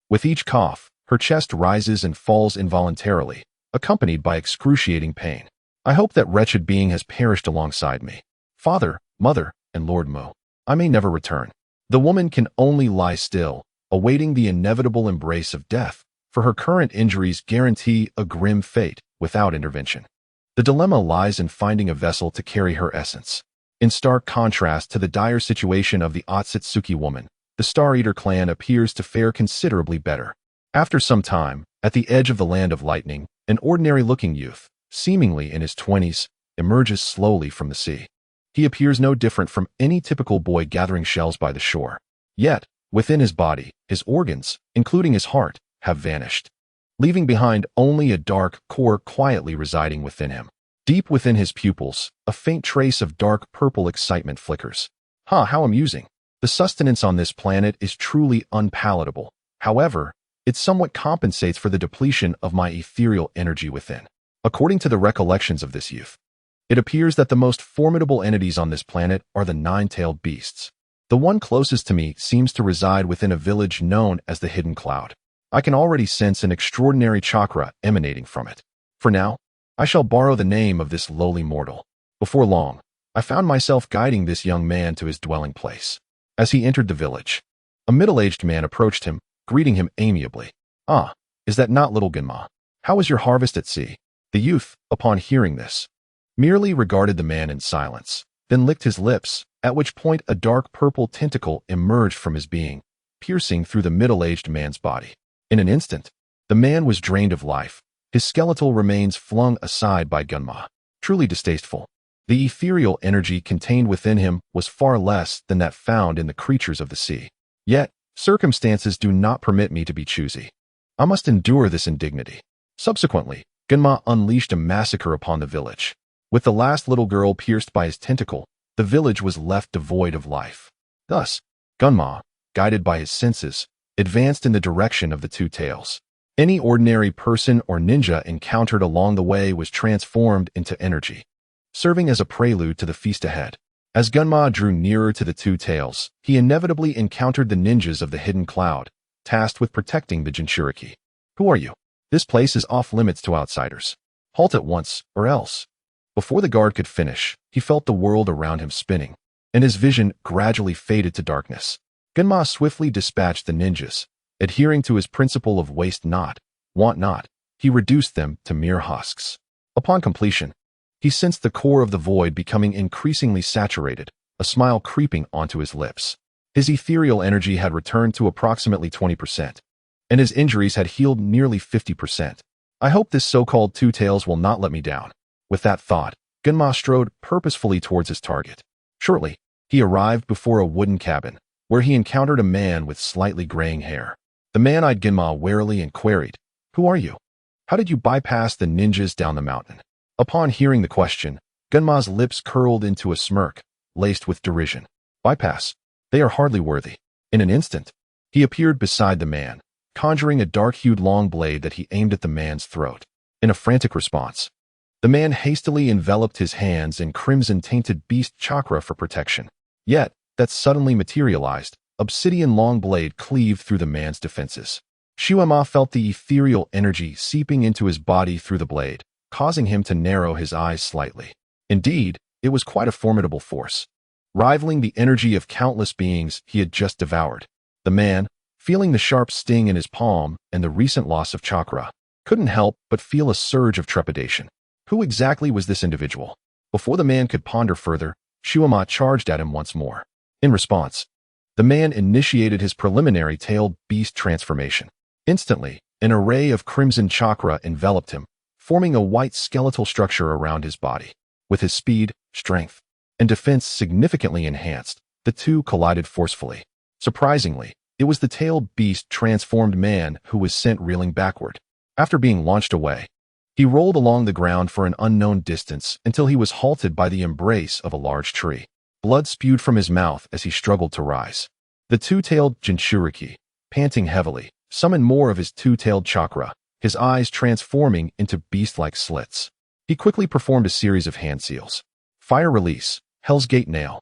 With each cough, her chest rises and falls involuntarily, accompanied by excruciating pain. I hope that wretched being has perished alongside me. Father, mother, and Lord Mo. I may never return. The woman can only lie still, awaiting the inevitable embrace of death, for her current injuries guarantee a grim fate without intervention. The dilemma lies in finding a vessel to carry her essence. In stark contrast to the dire situation of the Otsutsuki woman, the Star Eater clan appears to fare considerably better. After some time, at the edge of the Land of Lightning, an ordinary-looking youth, seemingly in his 20s, emerges slowly from the sea. He appears no different from any typical boy gathering shells by the shore. Yet, within his body, his organs, including his heart, have vanished, leaving behind only a dark core quietly residing within him. Deep within his pupils, a faint trace of dark purple excitement flickers. How amusing. The sustenance on this planet is truly unpalatable. However, it somewhat compensates for the depletion of my ethereal energy within. According to the recollections of this youth, it appears that the most formidable entities on this planet are the nine-tailed beasts. The one closest to me seems to reside within a village known as the Hidden Cloud. I can already sense an extraordinary chakra emanating from it. For now, I shall borrow the name of this lowly mortal. Before long, I found myself guiding this young man to his dwelling place. As he entered the village, a middle-aged man approached him, greeting him amiably. "Ah, is that not little Gunma? How is your harvest at sea?" The youth, upon hearing this, merely regarded the man in silence, then licked his lips, at which point a dark purple tentacle emerged from his being, piercing through the middle-aged man's body. In an instant, the man was drained of life, his skeletal remains flung aside by Gunma. Truly distasteful. The ethereal energy contained within him was far less than that found in the creatures of the sea. Yet, circumstances do not permit me to be choosy. I must endure this indignity. Subsequently, Gunma unleashed a massacre upon the village. With the last little girl pierced by his tentacle, the village was left devoid of life. Thus, Gunma, guided by his senses, advanced in the direction of the two tails. Any ordinary person or ninja encountered along the way was transformed into energy, serving as a prelude to the feast ahead. As Gunma drew nearer to the two tails, he inevitably encountered the ninjas of the Hidden Cloud, tasked with protecting the Jinchuriki. "Who are you? This place is off-limits to outsiders. Halt at once, or else." Before the guard could finish, he felt the world around him spinning, and his vision gradually faded to darkness. Gunma swiftly dispatched the ninjas. Adhering to his principle of waste not, want not, he reduced them to mere husks. Upon completion, he sensed the core of the void becoming increasingly saturated, a smile creeping onto his lips. His ethereal energy had returned to approximately 20%, and his injuries had healed nearly 50%. I hope this so-called Two Tails will not let me down. With that thought, Gunma strode purposefully towards his target. Shortly, he arrived before a wooden cabin, where he encountered a man with slightly graying hair. The man eyed Gunma warily and queried, "Who are you? How did you bypass the ninjas down the mountain?" Upon hearing the question, Gunma's lips curled into a smirk, laced with derision. "Bypass? They are hardly worthy." In an instant, he appeared beside the man, conjuring a dark-hued long blade that he aimed at the man's throat. In a frantic response, the man hastily enveloped his hands in crimson-tainted beast chakra for protection. Yet, that suddenly materialized, obsidian long blade cleaved through the man's defenses. Shuema felt the ethereal energy seeping into his body through the blade, causing him to narrow his eyes slightly. Indeed, it was quite a formidable force, rivaling the energy of countless beings he had just devoured. The man, feeling the sharp sting in his palm and the recent loss of chakra, couldn't help but feel a surge of trepidation. Who exactly was this individual? Before the man could ponder further, Shuama charged at him once more. In response, the man initiated his preliminary tailed beast transformation. Instantly, an array of crimson chakra enveloped him, forming a white skeletal structure around his body. With his speed, strength, and defense significantly enhanced, the two collided forcefully. Surprisingly, it was the tailed beast transformed man who was sent reeling backward. After being launched away, he rolled along the ground for an unknown distance until he was halted by the embrace of a large tree. Blood spewed from his mouth as he struggled to rise. The two-tailed Jinchuriki, panting heavily, summoned more of his two-tailed chakra, his eyes transforming into beast-like slits. He quickly performed a series of hand seals. Fire release, Hell's Gate nail.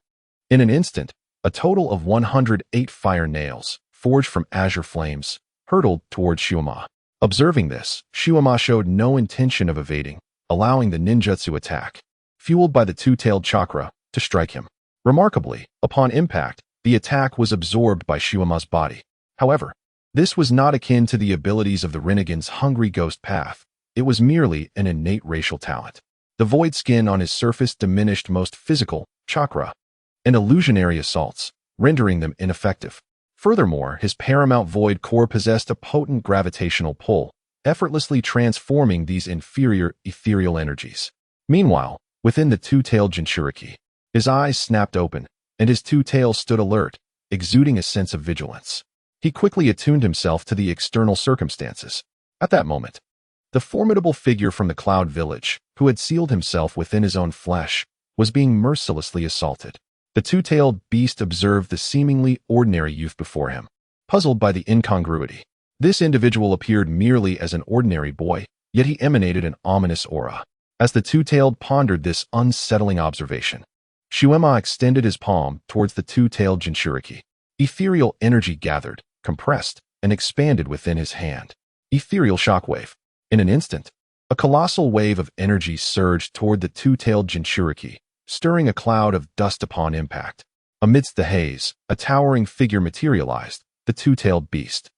In an instant, a total of 108 fire nails, forged from azure flames, hurtled toward Shuama. Observing this, Shuama showed no intention of evading, allowing the ninjutsu attack, fueled by the two-tailed chakra, to strike him. Remarkably, upon impact, the attack was absorbed by Shuama's body. However, this was not akin to the abilities of the Rinnegan's hungry ghost path. It was merely an innate racial talent. The void skin on his surface diminished most physical chakra and illusionary assaults, rendering them ineffective. Furthermore, his paramount void core possessed a potent gravitational pull, effortlessly transforming these inferior ethereal energies. Meanwhile, within the two-tailed Jinchuriki, his eyes snapped open, and his two tails stood alert, exuding a sense of vigilance. He quickly attuned himself to the external circumstances. At that moment, the formidable figure from the Cloud Village, who had sealed himself within his own flesh, was being mercilessly assaulted. The two-tailed beast observed the seemingly ordinary youth before him, puzzled by the incongruity. This individual appeared merely as an ordinary boy, yet he emanated an ominous aura. As the two-tailed pondered this unsettling observation, Shuama extended his palm towards the two-tailed Jinchuriki. Ethereal energy gathered, compressed, and expanded within his hand. Ethereal shockwave. In an instant, a colossal wave of energy surged toward the two-tailed Jinchuriki, stirring a cloud of dust upon impact. Amidst the haze, a towering figure materialized, the two-tailed beast.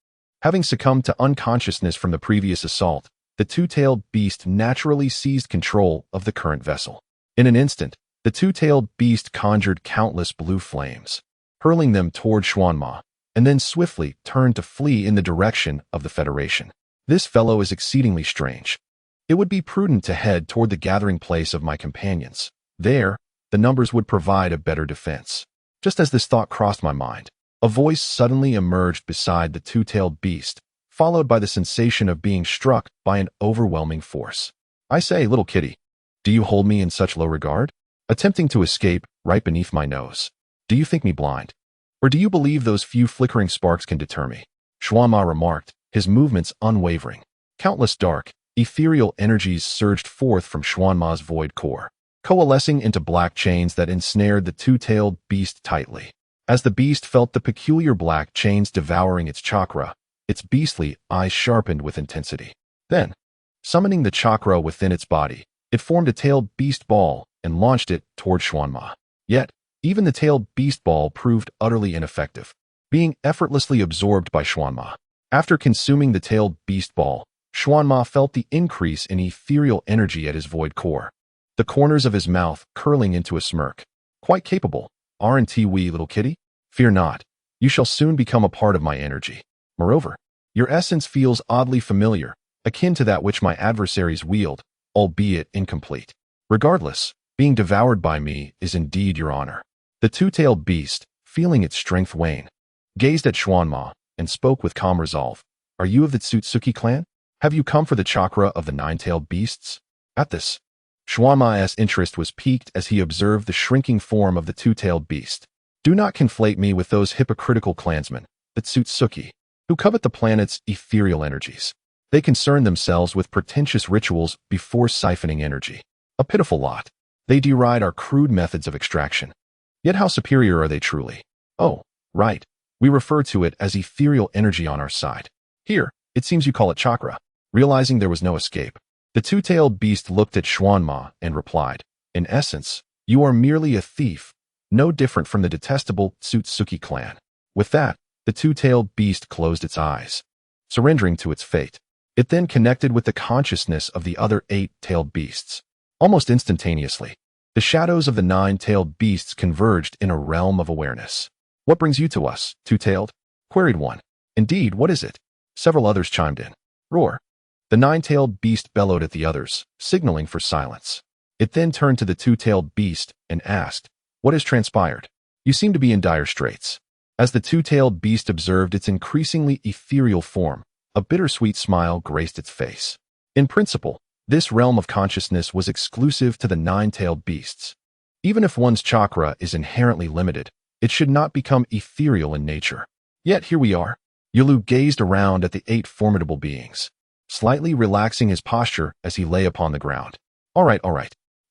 Having succumbed to unconsciousness from the previous assault, the two-tailed beast naturally seized control of the current vessel. In an instant, the two-tailed beast conjured countless blue flames, hurling them toward Shuanma, and then swiftly turned to flee in the direction of the Federation. This fellow is exceedingly strange. It would be prudent to head toward the gathering place of my companions. There, the numbers would provide a better defense. Just as this thought crossed my mind, a voice suddenly emerged beside the two-tailed beast, followed by the sensation of being struck by an overwhelming force. I say, little kitty, do you hold me in such low regard? Attempting to escape right beneath my nose. Do you think me blind? Or do you believe those few flickering sparks can deter me? Shuama remarked, his movements unwavering. Countless dark, ethereal energies surged forth from Shuanma's void core, coalescing into black chains that ensnared the two-tailed beast tightly. As the beast felt the peculiar black chains devouring its chakra, its beastly eyes sharpened with intensity. Then, summoning the chakra within its body, it formed a tailed beast ball and launched it toward Shuanma. Yet, even the tailed beast ball proved utterly ineffective, being effortlessly absorbed by Shuanma. After consuming the tailed beast ball, Shuanma felt the increase in ethereal energy at his void core, the corners of his mouth curling into a smirk. Quite capable, aren't we, little kitty? Fear not, you shall soon become a part of my energy. Moreover, your essence feels oddly familiar, akin to that which my adversaries wield, albeit incomplete. Regardless, being devoured by me is indeed your honor. The two-tailed beast, feeling its strength wane, gazed at Shuanma and spoke with calm resolve. Are you of the Tsutsuki clan? Have you come for the chakra of the nine-tailed beasts? At this, Shuanma's interest was piqued as he observed the shrinking form of the two-tailed beast. Do not conflate me with those hypocritical clansmen, the Tsutsuki, who covet the planet's ethereal energies. They concern themselves with pretentious rituals before siphoning energy. A pitiful lot. They deride our crude methods of extraction. Yet how superior are they truly? Oh, right. We refer to it as ethereal energy on our side. Here, it seems you call it chakra. Realizing there was no escape, the two-tailed beast looked at Shuanma and replied, in essence, you are merely a thief, no different from the detestable Tsutsuki clan. With that, the two-tailed beast closed its eyes, surrendering to its fate. It then connected with the consciousness of the other 8-tailed beasts. Almost instantaneously, The shadows of the nine-tailed beasts converged in a realm of awareness. "What brings you to us, two-tailed?" queried one. "Indeed, what is it?" Several others chimed in. "Roar." The nine-tailed beast bellowed at the others, signaling for silence. It then turned to the two-tailed beast and asked, "What has transpired? You seem to be in dire straits." As the two-tailed beast observed its increasingly ethereal form, a bittersweet smile graced its face. In principle, this realm of consciousness was exclusive to the nine-tailed beasts. Even if one's chakra is inherently limited, it should not become ethereal in nature. Yet here we are. Yulu gazed around at the 8 formidable beings, slightly relaxing his posture as he lay upon the ground. All right.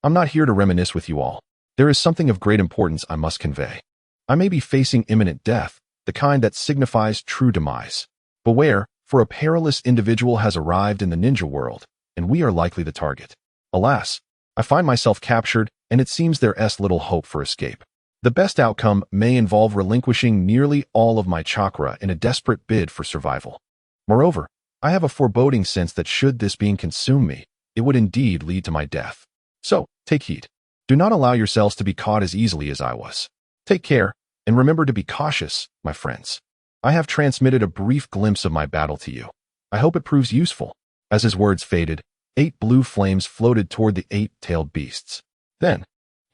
I'm not here to reminisce with you all. There is something of great importance I must convey. I may be facing imminent death, the kind that signifies true demise. Beware, for a perilous individual has arrived in the ninja world, and we are likely the target. Alas, I find myself captured, and it seems there's little hope for escape. The best outcome may involve relinquishing nearly all of my chakra in a desperate bid for survival. Moreover, I have a foreboding sense that should this being consume me, it would indeed lead to my death. So, take heed. Do not allow yourselves to be caught as easily as I was. Take care, and remember to be cautious, my friends. I have transmitted a brief glimpse of my battle to you. I hope it proves useful." As his words faded, 8 blue flames floated toward the 8-tailed beasts. Then,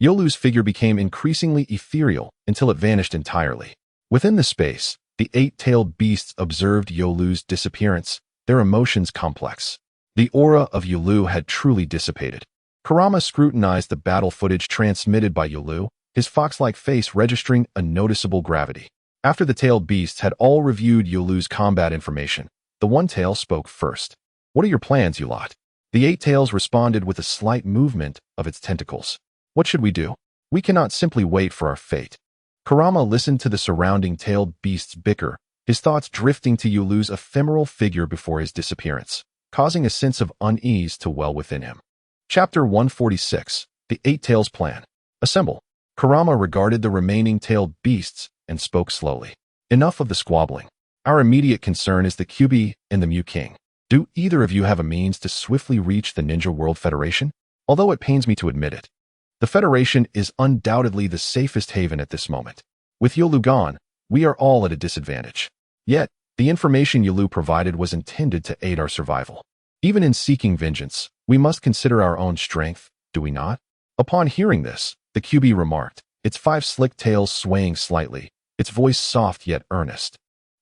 Yolu's figure became increasingly ethereal until it vanished entirely. Within the space, the 8-tailed beasts observed Yolu's disappearance, their emotions complex. The aura of Yolu had truly dissipated. Kurama scrutinized the battle footage transmitted by Yolu, his fox-like face registering a noticeable gravity. After the tailed beasts had all reviewed Yolu's combat information, the one tail spoke first. "What are your plans, you lot?" The 8 tails responded with a slight movement of its tentacles. "What should we do? We cannot simply wait for our fate." Kurama listened to the surrounding tailed beasts bicker, his thoughts drifting to Yolu's ephemeral figure before his disappearance, causing a sense of unease to well within him. Chapter 146, The 8 Tails Plan. Assemble. Kurama regarded the remaining tailed beasts and spoke slowly. "Enough of the squabbling. Our immediate concern is the QB and the Mu King. Do either of you have a means to swiftly reach the Ninja World Federation? Although it pains me to admit it, the Federation is undoubtedly the safest haven at this moment. With Yolu gone, we are all at a disadvantage. Yet, the information Yolu provided was intended to aid our survival. Even in seeking vengeance, we must consider our own strength, do we not?" Upon hearing this, the QB remarked, its 5 slick tails swaying slightly, its voice soft yet earnest.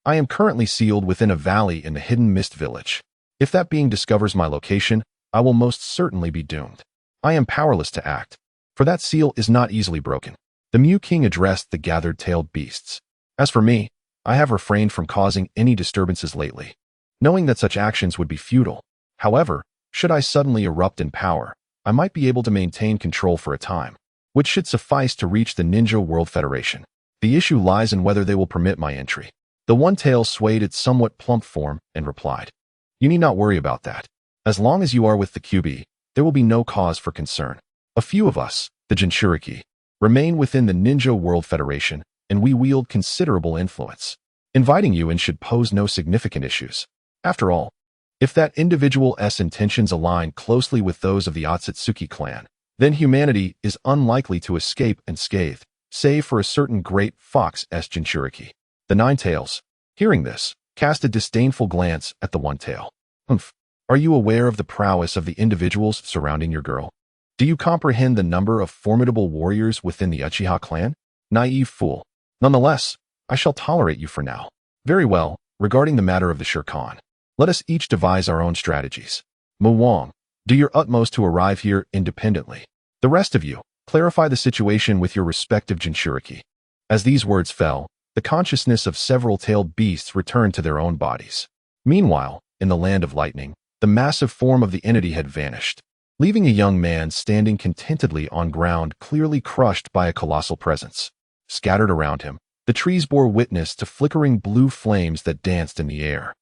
"I am currently sealed within a valley in the Hidden Mist Village. If that being discovers my location, I will most certainly be doomed. I am powerless to act, for that seal is not easily broken." The Mu King addressed the gathered tailed beasts. "As for me, I have refrained from causing any disturbances lately, knowing that such actions would be futile. However, should I suddenly erupt in power, I might be able to maintain control for a time, which should suffice to reach the Ninja World Federation. The issue lies in whether they will permit my entry." The one tail swayed its somewhat plump form and replied, "You need not worry about that. As long as you are with the QB, there will be no cause for concern. A few of us, the Jinchuriki, remain within the Ninja World Federation, and we wield considerable influence. Inviting you in should pose no significant issues. After all, if that individual's intentions align closely with those of the Otsutsuki clan, then humanity is unlikely to escape unscathed, save for a certain great fox Jinchuriki." The 9 tails, hearing this, cast a disdainful glance at the one tail. "Humph. Are you aware of the prowess of the individuals surrounding your girl? Do you comprehend the number of formidable warriors within the Uchiha clan? Naive fool. Nonetheless, I shall tolerate you for now. Very well, regarding the matter of the Shirkan, let us each devise our own strategies. Muwang, do your utmost to arrive here independently. The rest of you, clarify the situation with your respective Jinchuriki." As these words fell, the consciousness of several tailed beasts returned to their own bodies. Meanwhile, in the land of lightning, the massive form of the entity had vanished, leaving a young man standing contentedly on ground clearly crushed by a colossal presence. Scattered around him, the trees bore witness to flickering blue flames that danced in the air.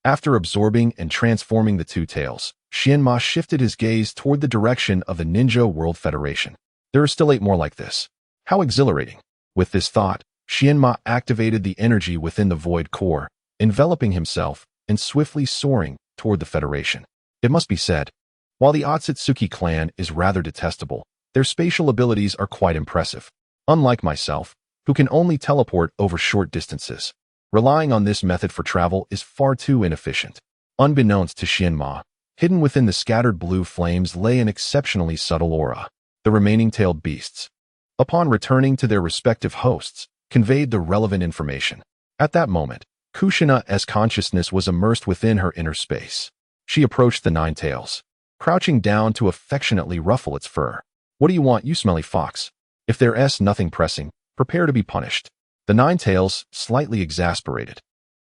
After absorbing and transforming the 2 tails, Xianma shifted his gaze toward the direction of the Ninja World Federation. There are still 8 more like this. How exhilarating. With this thought, Xianma activated the energy within the void core, enveloping himself and swiftly soaring toward the Federation. It must be said, while the Otsutsuki clan is rather detestable, Their spatial abilities are quite impressive. Unlike myself, who can only teleport over short distances, relying on this method for travel is far too inefficient. Unbeknownst to Xianma, hidden within the scattered blue flames lay an exceptionally subtle aura. The remaining tailed beasts, upon returning to their respective hosts, conveyed the relevant information. At that moment, Kushina's consciousness was immersed within her inner space. She approached the nine tails, crouching down to affectionately ruffle its fur. "What do you want, you smelly fox? If there's nothing pressing, prepare to be punished." The nine tails, slightly exasperated,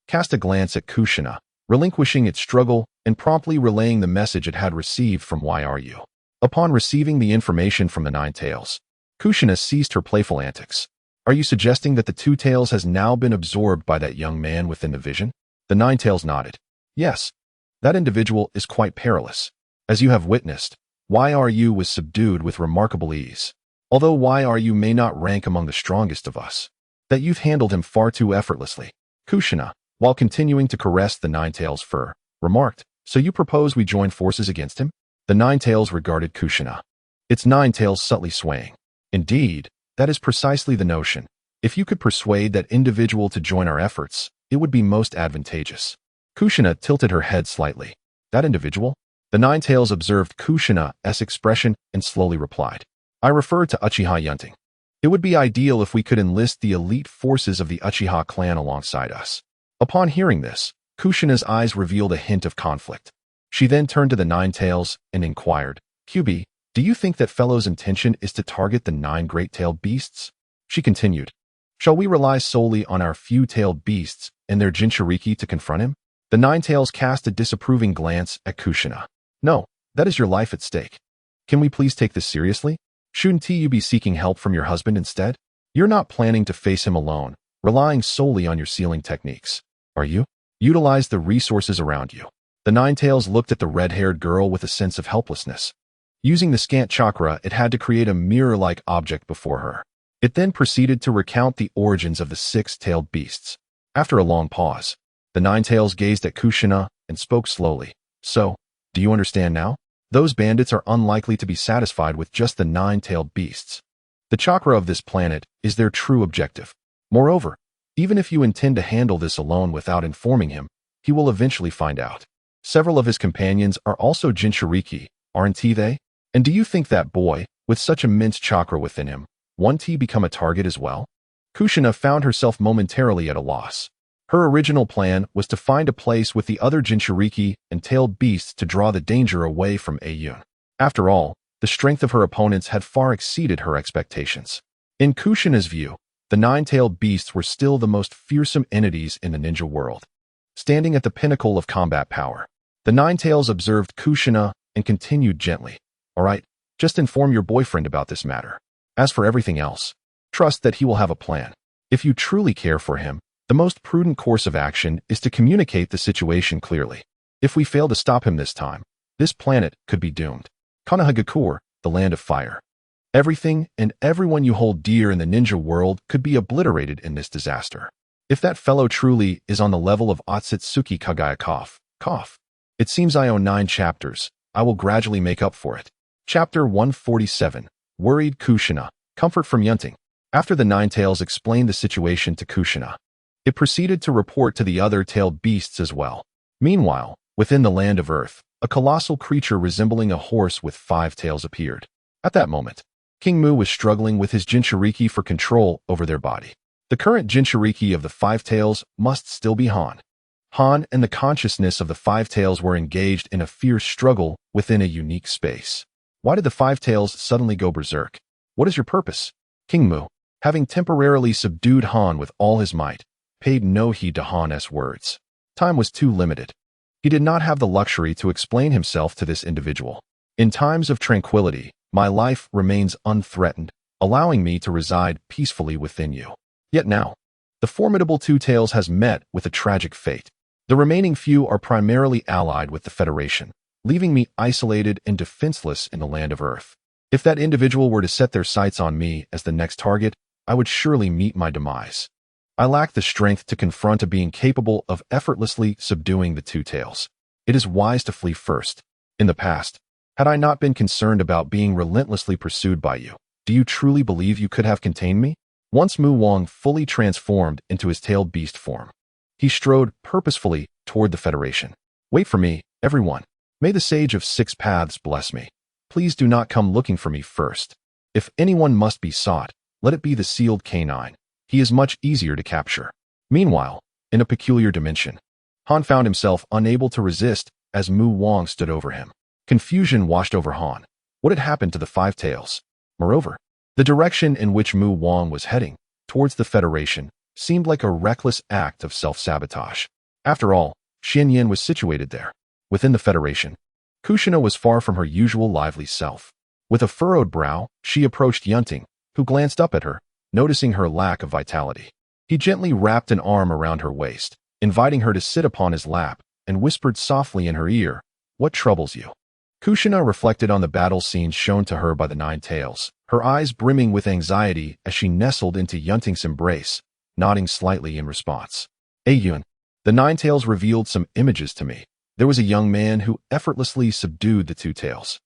cast a glance at Kushina, relinquishing its struggle and promptly relaying the message it had received from Yru. Upon receiving the information from the nine tails, Kushina ceased her playful antics. "Are you suggesting that the two tails has now been absorbed by that young man within the vision?" The nine tails nodded. "Yes, that individual is quite perilous. As you have witnessed, Yru was subdued with remarkable ease. Although Yru may not rank among the strongest of us, that you've handled him far too effortlessly." Kushina, while continuing to caress the nine tails' fur, remarked, "So you propose we join forces against him?" The nine tails regarded Kushina, its nine tails subtly swaying. "Indeed, that is precisely the notion. If you could persuade that individual to join our efforts, it would be most advantageous." Kushina tilted her head slightly. "That individual?" The nine tails observed Kushina's expression and slowly replied, "I refer to Uchiha Yun Ting. It would be ideal if we could enlist the elite forces of the Uchiha clan alongside us." Upon hearing this, Kushina's eyes revealed a hint of conflict. She then turned to the nine tails and inquired, "QB, do you think that fellow's intention is to target the nine great-tailed beasts?" She continued, "Shall we rely solely on our few-tailed beasts and their Jinchuriki to confront him?" The nine tails cast a disapproving glance at Kushina. "No, that is your life at stake. Can we please take this seriously? Shouldn't you be seeking help from your husband instead? You're not planning to face him alone, relying solely on your sealing techniques, are you? Utilize the resources around you." The nine tails looked at the red-haired girl with a sense of helplessness. Using the scant chakra, it had to create a mirror-like object before her. It then proceeded to recount the origins of the six-tailed beasts. After a long pause, the nine tails gazed at Kushina and spoke slowly. "So, do you understand now? Those bandits are unlikely to be satisfied with just the nine-tailed beasts. The chakra of this planet is their true objective. Moreover, even if you intend to handle this alone without informing him, he will eventually find out. Several of his companions are also Jinchuriki, aren't they? And do you think that boy, with such immense chakra within him, won't he become a target as well?" Kushina found herself momentarily at a loss. Her original plan was to find a place with the other Jinchuriki and tailed beasts to draw the danger away from Yun. After all, the strength of her opponents had far exceeded her expectations. In Kushina's view, the nine-tailed beasts were still the most fearsome entities in the ninja world, standing at the pinnacle of combat power. The nine tails observed Kushina and continued gently, "All right, just inform your boyfriend about this matter. As for everything else, trust that he will have a plan. If you truly care for him, the most prudent course of action is to communicate the situation clearly. If we fail to stop him this time, this planet could be doomed. Konohagakur, the land of fire. Everything and everyone you hold dear in the ninja world could be obliterated in this disaster. If that fellow truly is on the level of Otsutsuki Kagaya cough. It seems I owe 9 chapters. I will gradually make up for it." Chapter 147. Worried Kushina. Comfort from Yun Ting. After the nine tails explained the situation to Kushina, it proceeded to report to the other tailed beasts as well. Meanwhile, within the land of Earth, a colossal creature resembling a horse with 5 tails appeared. At that moment, King Mu was struggling with his Jinchuriki for control over their body. The current Jinchuriki of the 5 tails must still be Han. Han and the consciousness of the 5 tails were engaged in a fierce struggle within a unique space. Why did the 5 tails suddenly go berserk? What is your purpose? King Mu, having temporarily subdued Han with all his might, paid no heed to Han's words. Time was too limited. He did not have the luxury to explain himself to this individual. In times of tranquility, my life remains unthreatened, allowing me to reside peacefully within you. Yet now, the formidable Two Tails has met with a tragic fate. The remaining few are primarily allied with the Federation, leaving me isolated and defenseless in the land of Earth. If that individual were to set their sights on me as the next target, I would surely meet my demise. I lack the strength to confront a being capable of effortlessly subduing the Two Tails. It is wise to flee first. In the past, Had I not been concerned about being relentlessly pursued by you, do you truly believe you could have contained me? Once Mu Wang fully transformed into his tailed beast form, he strode purposefully toward the Federation. Wait for me, everyone. May the Sage of Six Paths bless me. Please do not come looking for me first. If anyone must be sought, let it be the sealed canine. He is much easier to capture. Meanwhile, in a peculiar dimension, Han found himself unable to resist as Mu Wang stood over him. Confusion washed over Han. What had happened to the Five Tails? Moreover, the direction in which Mu Wang was heading, towards the Federation, seemed like a reckless act of self-sabotage. After all, Xianyan was situated there, within the Federation. Kushina was far from her usual lively self. With a furrowed brow, she approached Yun Ting, who glanced up at her, noticing her lack of vitality. He gently wrapped an arm around her waist, inviting her to sit upon his lap, and whispered softly in her ear, "What troubles you?" Kushina reflected on the battle scenes shown to her by the Nine Tails, her eyes brimming with anxiety as she nestled into Yun Ting's embrace, nodding slightly in response. Yun, the Nine Tails revealed some images to me. There was a young man who effortlessly subdued the Two Tails.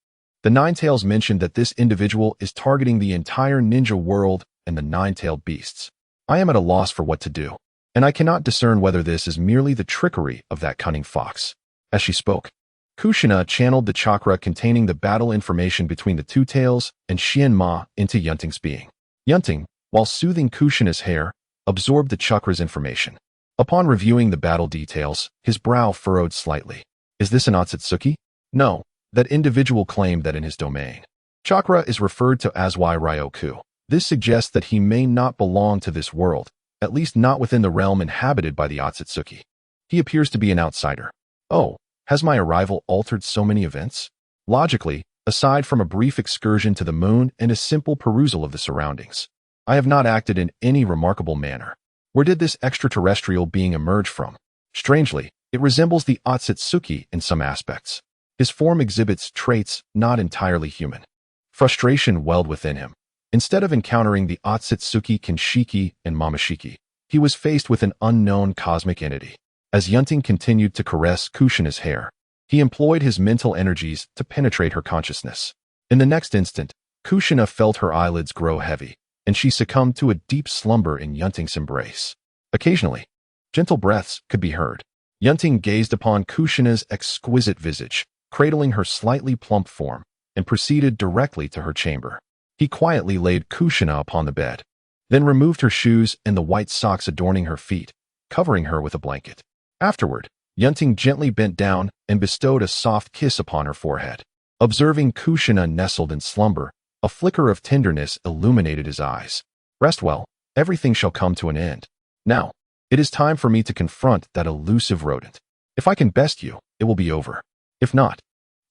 The Nine Tails mentioned that this individual is targeting the entire ninja world and the nine-tailed beasts. I am at a loss for what to do, and I cannot discern whether this is merely the trickery of that cunning fox. As she spoke, Kushina channeled the chakra containing the battle information between the Two Tails and Xian Ma into Yun Ting's being. Yun Ting, while soothing Kushina's hair, absorbed the chakra's information. Upon reviewing the battle details, his brow furrowed slightly. Is this an Otsutsuki? No, that individual claimed that in his domain. Chakra is referred to as Ryoku. This suggests that he may not belong to this world, at least not within the realm inhabited by the Otsutsuki. He appears to be an outsider. Oh, has my arrival altered so many events? Logically, aside from a brief excursion to the moon and a simple perusal of the surroundings, I have not acted in any remarkable manner. Where did this extraterrestrial being emerge from? Strangely, it resembles the Otsutsuki in some aspects. His form exhibits traits not entirely human. Frustration welled within him. Instead of encountering the Otsutsuki Kinshiki and Mamashiki, he was faced with an unknown cosmic entity. As Yun Ting continued to caress Kushina's hair, he employed his mental energies to penetrate her consciousness. In the next instant, Kushina felt her eyelids grow heavy, and she succumbed to a deep slumber in Yun Ting's embrace. Occasionally, gentle breaths could be heard. Yun Ting gazed upon Kushina's exquisite visage, cradling her slightly plump form, and proceeded directly to her chamber. He quietly laid Kushina upon the bed, then removed her shoes and the white socks adorning her feet, covering her with a blanket. Afterward, Yun Ting gently bent down and bestowed a soft kiss upon her forehead. Observing Kushina nestled in slumber, a flicker of tenderness illuminated his eyes. Rest well, everything shall come to an end. Now, it is time for me to confront that elusive rodent. If I can best you, it will be over. If not,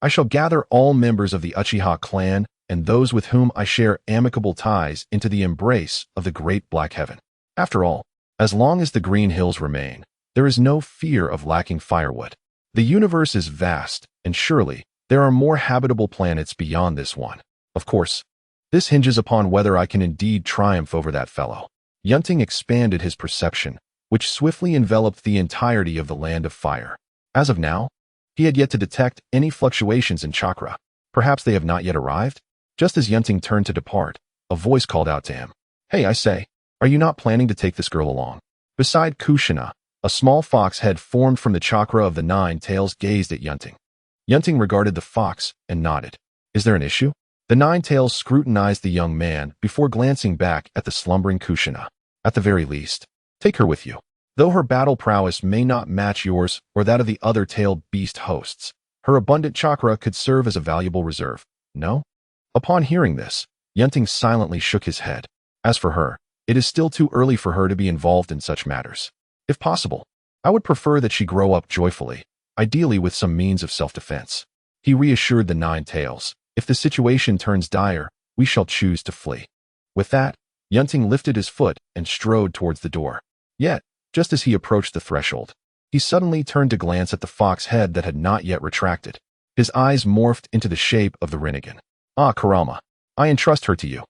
I shall gather all members of the Uchiha clan and those with whom I share amicable ties into the embrace of the great Black Heaven. After all, as long as the Green Hills remain, there is no fear of lacking firewood. The universe is vast, and surely there are more habitable planets beyond this one. Of course, this hinges upon whether I can indeed triumph over that fellow. Yun Ting expanded his perception, which swiftly enveloped the entirety of the Land of Fire. As of now, he had yet to detect any fluctuations in chakra. Perhaps they have not yet arrived? Just as Yun Ting turned to depart, a voice called out to him. Hey, I say, are you not planning to take this girl along? Beside Kushina, a small fox head formed from the chakra of the Nine Tails gazed at Yun Ting. Yun Ting regarded the fox and nodded. Is there an issue? The Nine Tails scrutinized the young man before glancing back at the slumbering Kushina. At the very least, take her with you. Though her battle prowess may not match yours or that of the other tailed beast hosts, her abundant chakra could serve as a valuable reserve. No? Upon hearing this, Yun Ting silently shook his head. As for her, it is still too early for her to be involved in such matters. If possible, I would prefer that she grow up joyfully, ideally with some means of self-defense. He reassured the Nine Tails. If the situation turns dire, we shall choose to flee. With that, Yun Ting lifted his foot and strode towards the door. Yet, just as he approached the threshold, he suddenly turned to glance at the fox head that had not yet retracted. His eyes morphed into the shape of the Rinnegan. Ah, Kurama, I entrust her to you.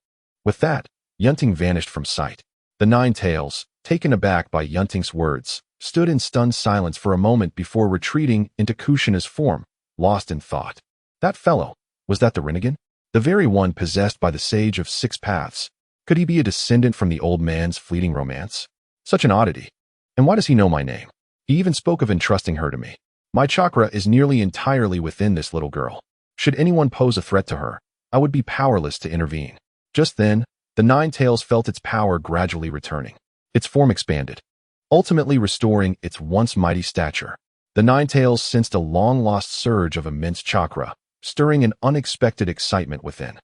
With that, Yun Ting vanished from sight. The Nine Tails, taken aback by Yun Ting's words, stood in stunned silence for a moment before retreating into Kushina's form, lost in thought. That fellow, Was that the Rinnegan? The very one possessed by the Sage of Six Paths? Could he be a descendant from the old man's fleeting romance? Such an oddity. And why does he know my name? He even spoke of entrusting her to me. My chakra is nearly entirely within this little girl. Should anyone pose a threat to her, I would be powerless to intervene. Just then, the Nine-Tails felt its power gradually returning. Its form expanded, ultimately restoring its once mighty stature. The Nine-Tails sensed a long-lost surge of immense chakra, stirring an unexpected excitement within.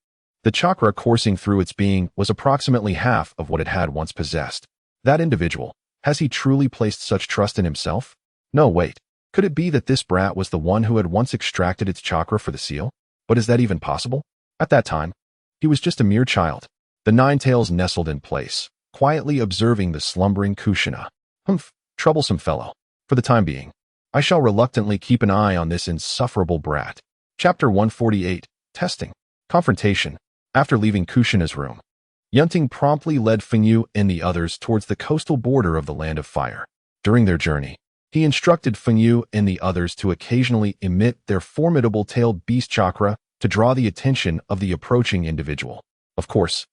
The chakra coursing through its being was approximately half of what it had once possessed. That individual, has he truly placed such trust in himself? No, wait. Could it be that this brat was the one who had once extracted its chakra for the seal? But is that even possible? At that time, he was just a mere child. The Nine-Tails nestled in place, quietly observing the slumbering Kushina. Humph, troublesome fellow. For the time being, I shall reluctantly keep an eye on this insufferable brat. Chapter 148, Testing. Confrontation. After leaving Kushina's room, Yun Ting promptly led Fengyu and the others towards the coastal border of the Land of Fire. During their journey, he instructed Fengyu and the others to occasionally emit their formidable tailed beast chakra to draw the attention of the approaching individual. Of course,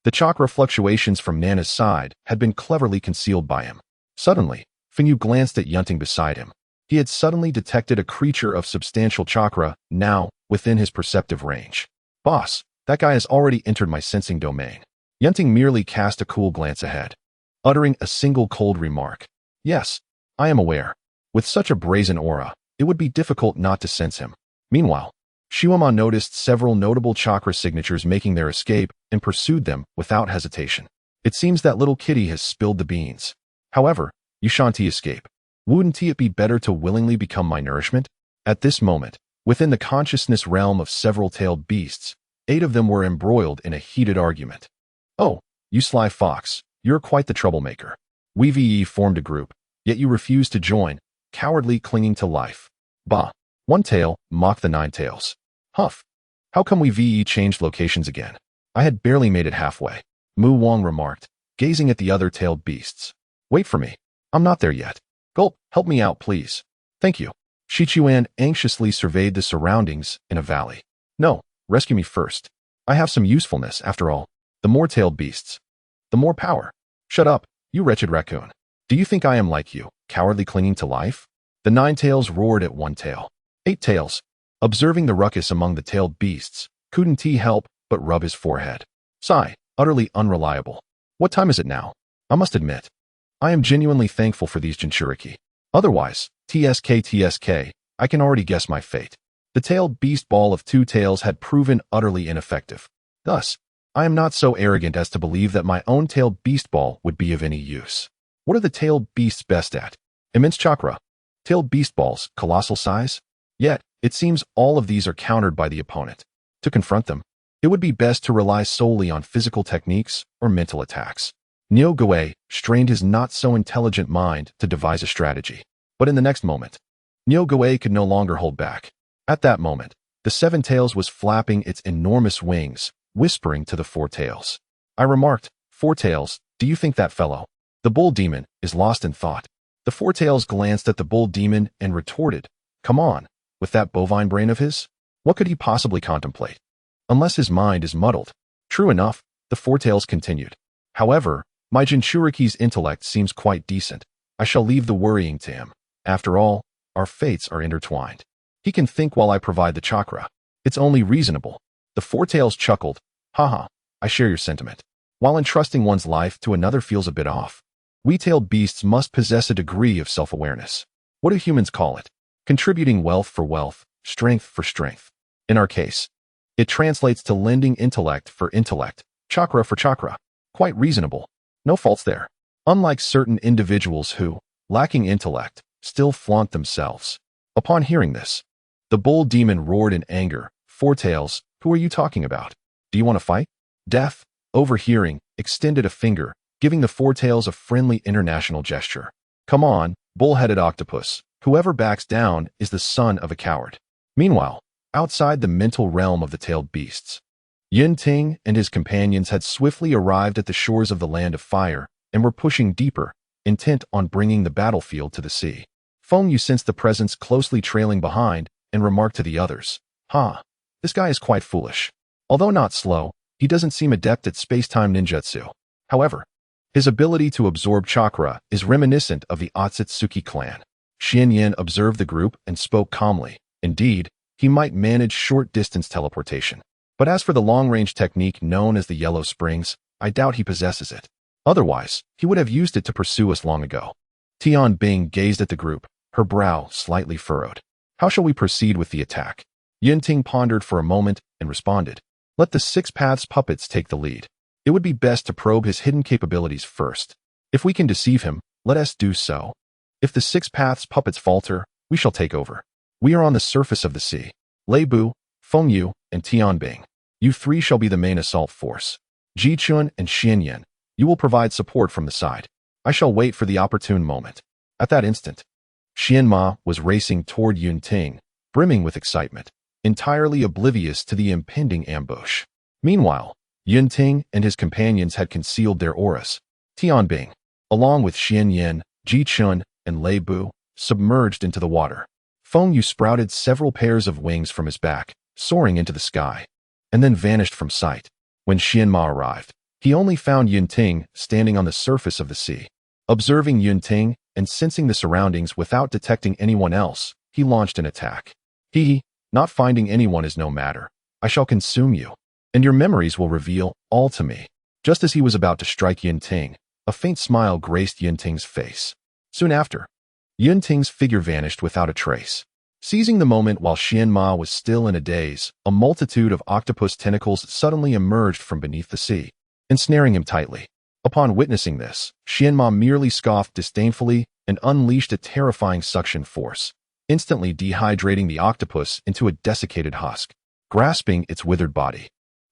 the chakra fluctuations from Nana's side had been cleverly concealed by him. Suddenly, Fengyu glanced at Yun Ting beside him. He had suddenly detected a creature of substantial chakra, now within his perceptive range. Boss, that guy has already entered my sensing domain. Yun Ting merely cast a cool glance ahead, uttering a single cold remark. Yes, I am aware. With such a brazen aura, it would be difficult not to sense him. Meanwhile, Shuama noticed several notable chakra signatures making their escape and pursued them without hesitation. It seems that little kitty has spilled the beans. However, you shan't escape. Wouldn't it be better to willingly become my nourishment? At this moment, within the consciousness realm of several tailed beasts, 8 of them were embroiled in a heated argument. Oh, you sly fox, you're quite the troublemaker. We VE formed a group, yet you refused to join, cowardly clinging to life. Bah. One tail mocked the 9 tails. Huff. How come we VE changed locations again? I had barely made it halfway. Mu Wang remarked, gazing at the other tailed beasts. Wait for me. I'm not there yet. Gulp, help me out, please. Thank you. Shichuan anxiously surveyed the surroundings in a valley. No, rescue me first. I have some usefulness, after all. The more tailed beasts, the more power. Shut up, you wretched raccoon. Do you think I am like you, cowardly clinging to life? The 9 tails roared at one tail. 8 tails, observing the ruckus among the tailed beasts, couldn't he help but rub his forehead. Sigh, utterly unreliable. What time is it now? I must admit, I am genuinely thankful for these Jinchuriki. Otherwise, TSK, I can already guess my fate. The tailed beast ball of 2 tails had proven utterly ineffective. Thus, I am not so arrogant as to believe that my own tailed beast ball would be of any use. What are the tailed beasts best at? Immense chakra. Tailed beast balls, colossal size? Yet, it seems all of these are countered by the opponent. To confront them, it would be best to rely solely on physical techniques or mental attacks. Neo Goei strained his not-so-intelligent mind to devise a strategy. But in the next moment, Neo Goei could no longer hold back. At that moment, the 7 tails was flapping its enormous wings, whispering to the 4 tails. I remarked, 4 tails, do you think that fellow, the bull demon, is lost in thought? The 4 tails glanced at the bull demon and retorted, come on, with that bovine brain of his? What could he possibly contemplate? Unless his mind is muddled. True enough, the 4 tails continued. However, my Jinchuriki's intellect seems quite decent. I shall leave the worrying to him. After all, our fates are intertwined. He can think while I provide the chakra. It's only reasonable. The 4 tails chuckled. Haha, I share your sentiment. While entrusting one's life to another feels a bit off. We tailed beasts must possess a degree of self-awareness. What do humans call it? Contributing wealth for wealth, strength for strength. In our case, it translates to lending intellect for intellect, chakra for chakra. Quite reasonable. No faults there. Unlike certain individuals who, lacking intellect, still flaunt themselves. Upon hearing this, the bull demon roared in anger. 4 tails, who are you talking about? Do you want to fight? Death, overhearing, extended a finger, giving the 4 tails a friendly international gesture. Come on, bull-headed octopus. Whoever backs down is the son of a coward. Meanwhile, outside the mental realm of the tailed beasts, Yun Ting and his companions had swiftly arrived at the shores of the Land of Fire and were pushing deeper, intent on bringing the battlefield to the sea. Feng Yu sensed the presence closely trailing behind and remarked to the others, "Ha, This guy is quite foolish. Although not slow, he doesn't seem adept at space-time ninjutsu. However, his ability to absorb chakra is reminiscent of the Otsutsuki clan. Xianyan observed the group and spoke calmly. Indeed, he might manage short-distance teleportation. But as for the long-range technique known as the Yellow Springs, I doubt he possesses it. Otherwise, he would have used it to pursue us long ago. Tian Bing gazed at the group, her brow slightly furrowed. How shall we proceed with the attack? Yun Ting pondered for a moment and responded. Let the Six Paths puppets take the lead. It would be best to probe his hidden capabilities first. If we can deceive him, let us do so. If the Six Paths puppets falter, we shall take over. We are on the surface of the sea. Lei Bu, Feng Yu, and Tian Bing. You three shall be the main assault force. Ji Chun and Xianyan, you will provide support from the side. I shall wait for the opportune moment. At that instant, Xian Ma was racing toward Yun Ting, brimming with excitement, entirely oblivious to the impending ambush. Meanwhile, Yun Ting and his companions had concealed their auras. Tian Bing, along with Xianyan, Ji Chun, and Lei Bu, submerged into the water. Feng Yu sprouted several pairs of wings from his back, soaring into the sky, and then vanished from sight. When Xian Ma arrived, he only found Yun Ting standing on the surface of the sea. Observing Yun Ting and sensing the surroundings without detecting anyone else, he launched an attack. Not finding anyone is no matter. I shall consume you, and your memories will reveal all to me. Just as he was about to strike Yun Ting, a faint smile graced Yun Ting's face. Soon after, Yun Ting's figure vanished without a trace. Seizing the moment while Xian Ma was still in a daze, a multitude of octopus tentacles suddenly emerged from beneath the sea, ensnaring him tightly. Upon witnessing this, Xian Ma merely scoffed disdainfully and unleashed a terrifying suction force, instantly dehydrating the octopus into a desiccated husk. Grasping its withered body,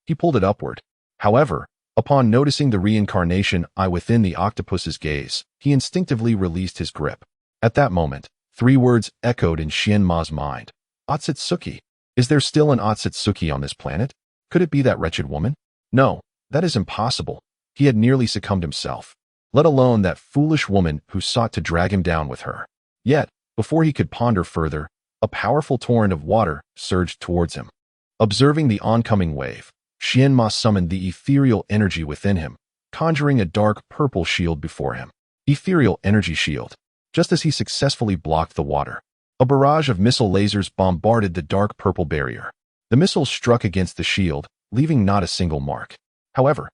he pulled it upward. However, upon noticing the reincarnation eye within the octopus's gaze, he instinctively released his grip. At that moment, three words echoed in Xian Ma's mind. Otsutsuki. Is there still an Otsutsuki on this planet? Could it be that wretched woman? No, that is impossible. He had nearly succumbed himself, let alone that foolish woman who sought to drag him down with her. Yet, before he could ponder further, a powerful torrent of water surged towards him. Observing the oncoming wave, Xian Ma summoned the ethereal energy within him, conjuring a dark purple shield before him. Ethereal energy shield. Just as he successfully blocked the water, a barrage of missile lasers bombarded the dark purple barrier. The missiles struck against the shield, leaving not a single mark. However,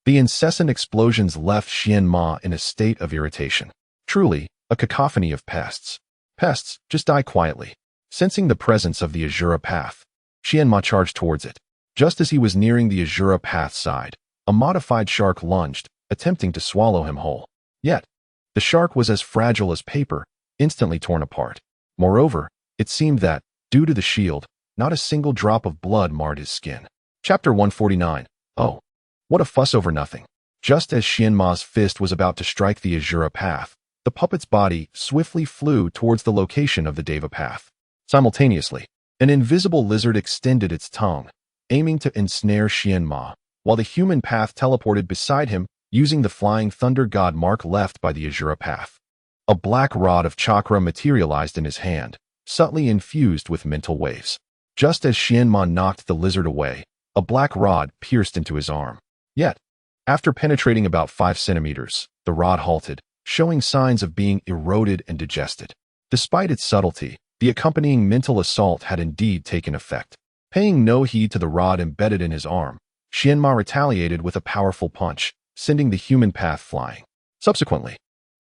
the incessant explosions left Xian Ma in a state of irritation. Truly, a cacophony of pests. Pests, just die quietly. Sensing the presence of the Azura path, Xian Ma charged towards it. Just as he was nearing the Azura path side, a modified shark lunged, attempting to swallow him whole. Yet, the shark was as fragile as paper, instantly torn apart. Moreover, it seemed that, due to the shield, not a single drop of blood marred his skin. Chapter 149. Oh, what a fuss over nothing. Just as Xian Ma's fist was about to strike the Azura path, the puppet's body swiftly flew towards the location of the Deva path. Simultaneously, an invisible lizard extended its tongue, aiming to ensnare Xian Ma, while the human path teleported beside him, using the flying thunder god mark left by the Azura path. A black rod of chakra materialized in his hand, subtly infused with mental waves. Just as Xian Ma knocked the lizard away, a black rod pierced into his arm. Yet, after penetrating about 5 centimeters, the rod halted, showing signs of being eroded and digested. Despite its subtlety, the accompanying mental assault had indeed taken effect. Paying no heed to the rod embedded in his arm, Xian Ma retaliated with a powerful punch, sending the human path flying. Subsequently,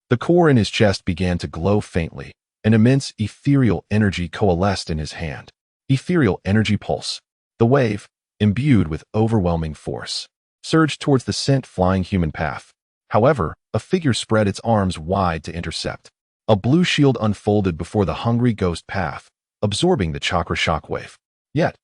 the core in his chest began to glow faintly. An immense ethereal energy coalesced in his hand. Ethereal energy pulse. The wave, imbued with overwhelming force, surged towards the scent-flying human path. However, a figure spread its arms wide to intercept. A blue shield unfolded before the hungry ghost path, absorbing the chakra shockwave. Yet,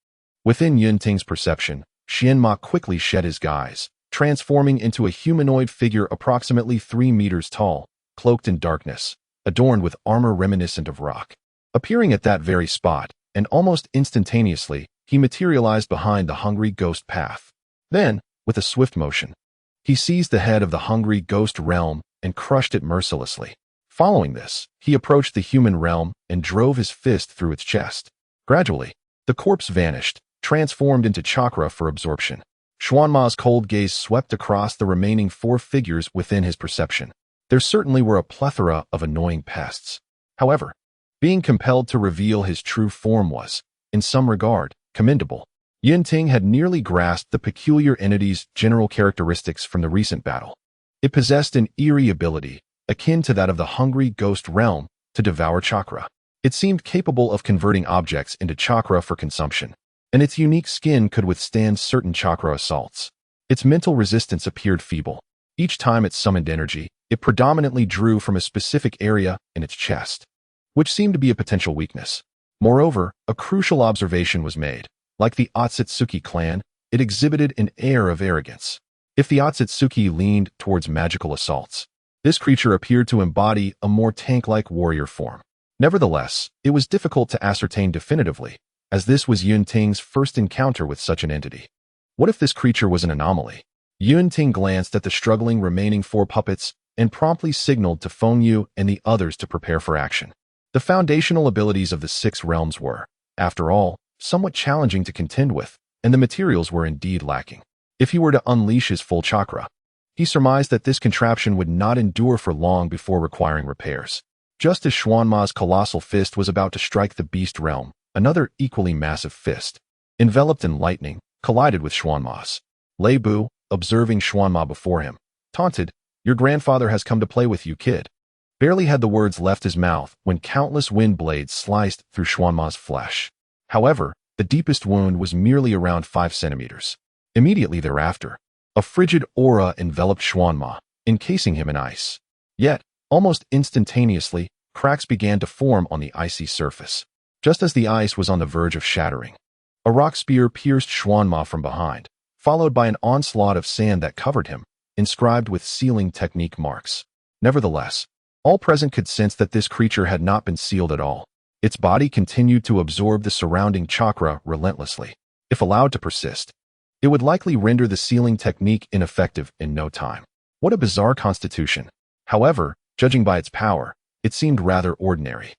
within Yun Ting's perception, Xian Ma quickly shed his guise, transforming into a humanoid figure approximately 3 meters tall, cloaked in darkness, adorned with armor reminiscent of rock. Appearing at that very spot, and almost instantaneously, he materialized behind the hungry ghost path. Then, with a swift motion, he seized the head of the hungry ghost realm and crushed it mercilessly. Following this, he approached the human realm and drove his fist through its chest. Gradually, the corpse vanished, transformed into chakra for absorption. Xuanma's cold gaze swept across the remaining 4 figures within his perception. There certainly were a plethora of annoying pests. However, being compelled to reveal his true form was, in some regard, commendable. Yun Ting had nearly grasped the peculiar entity's general characteristics from the recent battle. It possessed an eerie ability, akin to that of the hungry ghost realm, to devour chakra. It seemed capable of converting objects into chakra for consumption, and its unique skin could withstand certain chakra assaults. Its mental resistance appeared feeble. Each time it summoned energy, it predominantly drew from a specific area in its chest, which seemed to be a potential weakness. Moreover, a crucial observation was made. Like the Otsutsuki clan, it exhibited an air of arrogance. If the Otsutsuki leaned towards magical assaults, this creature appeared to embody a more tank-like warrior form. Nevertheless, it was difficult to ascertain definitively, as this was Yun Ting's first encounter with such an entity. What if this creature was an anomaly? Yun Ting glanced at the struggling remaining 4 puppets and promptly signaled to Feng Yu and the others to prepare for action. The foundational abilities of the 6 realms were, after all, somewhat challenging to contend with, and the materials were indeed lacking. If he were to unleash his full chakra, he surmised that this contraption would not endure for long before requiring repairs. Just as Xuanma's colossal fist was about to strike the beast realm, another equally massive fist, enveloped in lightning, collided with Xuanma's. Lei Bu, observing Xuanma before him, taunted, "Your grandfather has come to play with you, kid." Barely had the words left his mouth when countless wind blades sliced through Xuanma's flesh. However, the deepest wound was merely around 5 centimeters. Immediately thereafter, a frigid aura enveloped Xuanma, encasing him in ice. Yet, almost instantaneously, cracks began to form on the icy surface. Just as the ice was on the verge of shattering, a rock spear pierced Xuanma from behind, followed by an onslaught of sand that covered him, inscribed with sealing technique marks. Nevertheless, all present could sense that this creature had not been sealed at all. Its body continued to absorb the surrounding chakra relentlessly. If allowed to persist, it would likely render the sealing technique ineffective in no time. What a bizarre constitution. However, judging by its power, it seemed rather ordinary.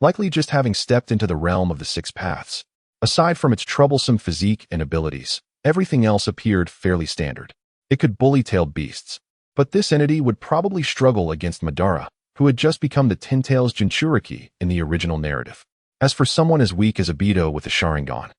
Likely just having stepped into the realm of the 6 paths. Aside from its troublesome physique and abilities, everything else appeared fairly standard. It could bully-tailed beasts, but this entity would probably struggle against Madara, who had just become the Ten-Tails Jinchuriki in the original narrative. As for someone as weak as Obito with the Sharingan,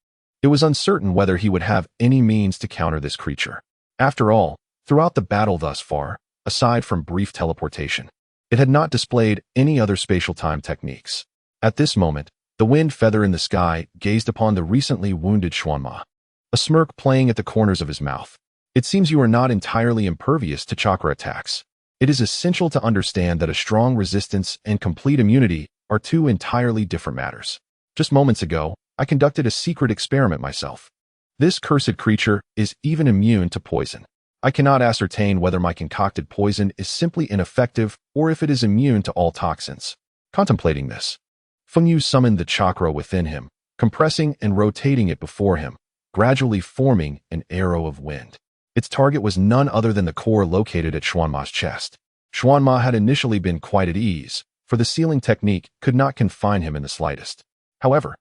it was uncertain whether he would have any means to counter this creature. After all, throughout the battle thus far, aside from brief teleportation, it had not displayed any other spatial-time techniques. At this moment, the wind feather in the sky gazed upon the recently wounded Xuanma, a smirk playing at the corners of his mouth. It seems you are not entirely impervious to chakra attacks. It is essential to understand that a strong resistance and complete immunity are 2 entirely different matters. Just moments ago, I conducted a secret experiment myself. This cursed creature is even immune to poison. I cannot ascertain whether my concocted poison is simply ineffective or if it is immune to all toxins. Contemplating this, Feng Yu summoned the chakra within him, compressing and rotating it before him, gradually forming an arrow of wind. Its target was none other than the core located at Xuanma's chest. Xuanma had initially been quite at ease, for the sealing technique could not confine him in the slightest. However,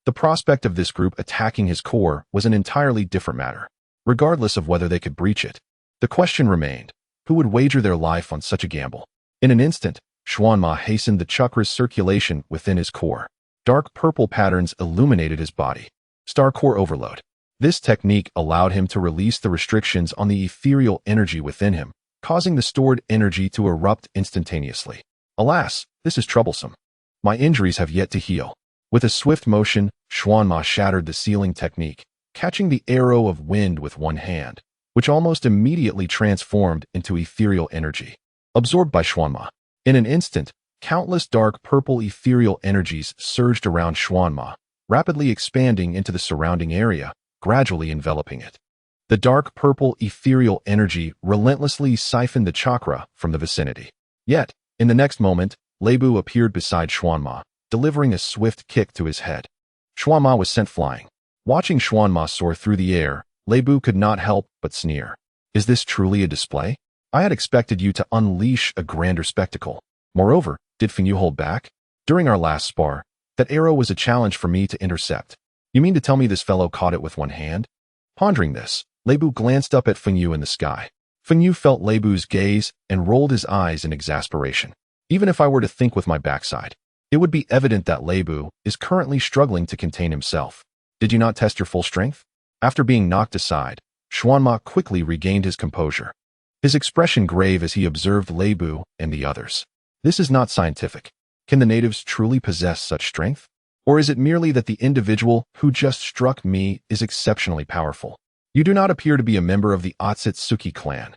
the prospect of this group attacking his core was an entirely different matter. Regardless of whether they could breach it, the question remained, who would wager their life on such a gamble? In an instant, Xuanma hastened the chakra's circulation within his core. Dark purple patterns illuminated his body. Star core overload. This technique allowed him to release the restrictions on the ethereal energy within him, causing the stored energy to erupt instantaneously. Alas, this is troublesome. My injuries have yet to heal. With a swift motion, Xuanma shattered the sealing technique, catching the arrow of wind with one hand, which almost immediately transformed into ethereal energy. Absorbed by Xuanma. In an instant, countless dark purple ethereal energies surged around Xuanma, rapidly expanding into the surrounding area, gradually enveloping it. The dark purple ethereal energy relentlessly siphoned the chakra from the vicinity. Yet, in the next moment, Lei Bu appeared beside Xuanma, delivering a swift kick to his head. Xuanma was sent flying. Watching Xuanma soar through the air, Lei Bu could not help but sneer. Is this truly a display? I had expected you to unleash a grander spectacle. Moreover, did Feng Yu hold back? During our last spar, that arrow was a challenge for me to intercept. You mean to tell me this fellow caught it with one hand? Pondering this, Leibu glanced up at Feng Yu in the sky. Feng Yu felt Leibu's gaze and rolled his eyes in exasperation. Even if I were to think with my backside, it would be evident that Leibu is currently struggling to contain himself. Did you not test your full strength? After being knocked aside, Xuanma quickly regained his composure. His expression grave as he observed Leibu and the others. This is not scientific. Can the natives truly possess such strength? Or is it merely that the individual who just struck me is exceptionally powerful? You do not appear to be a member of the Otsutsuki clan.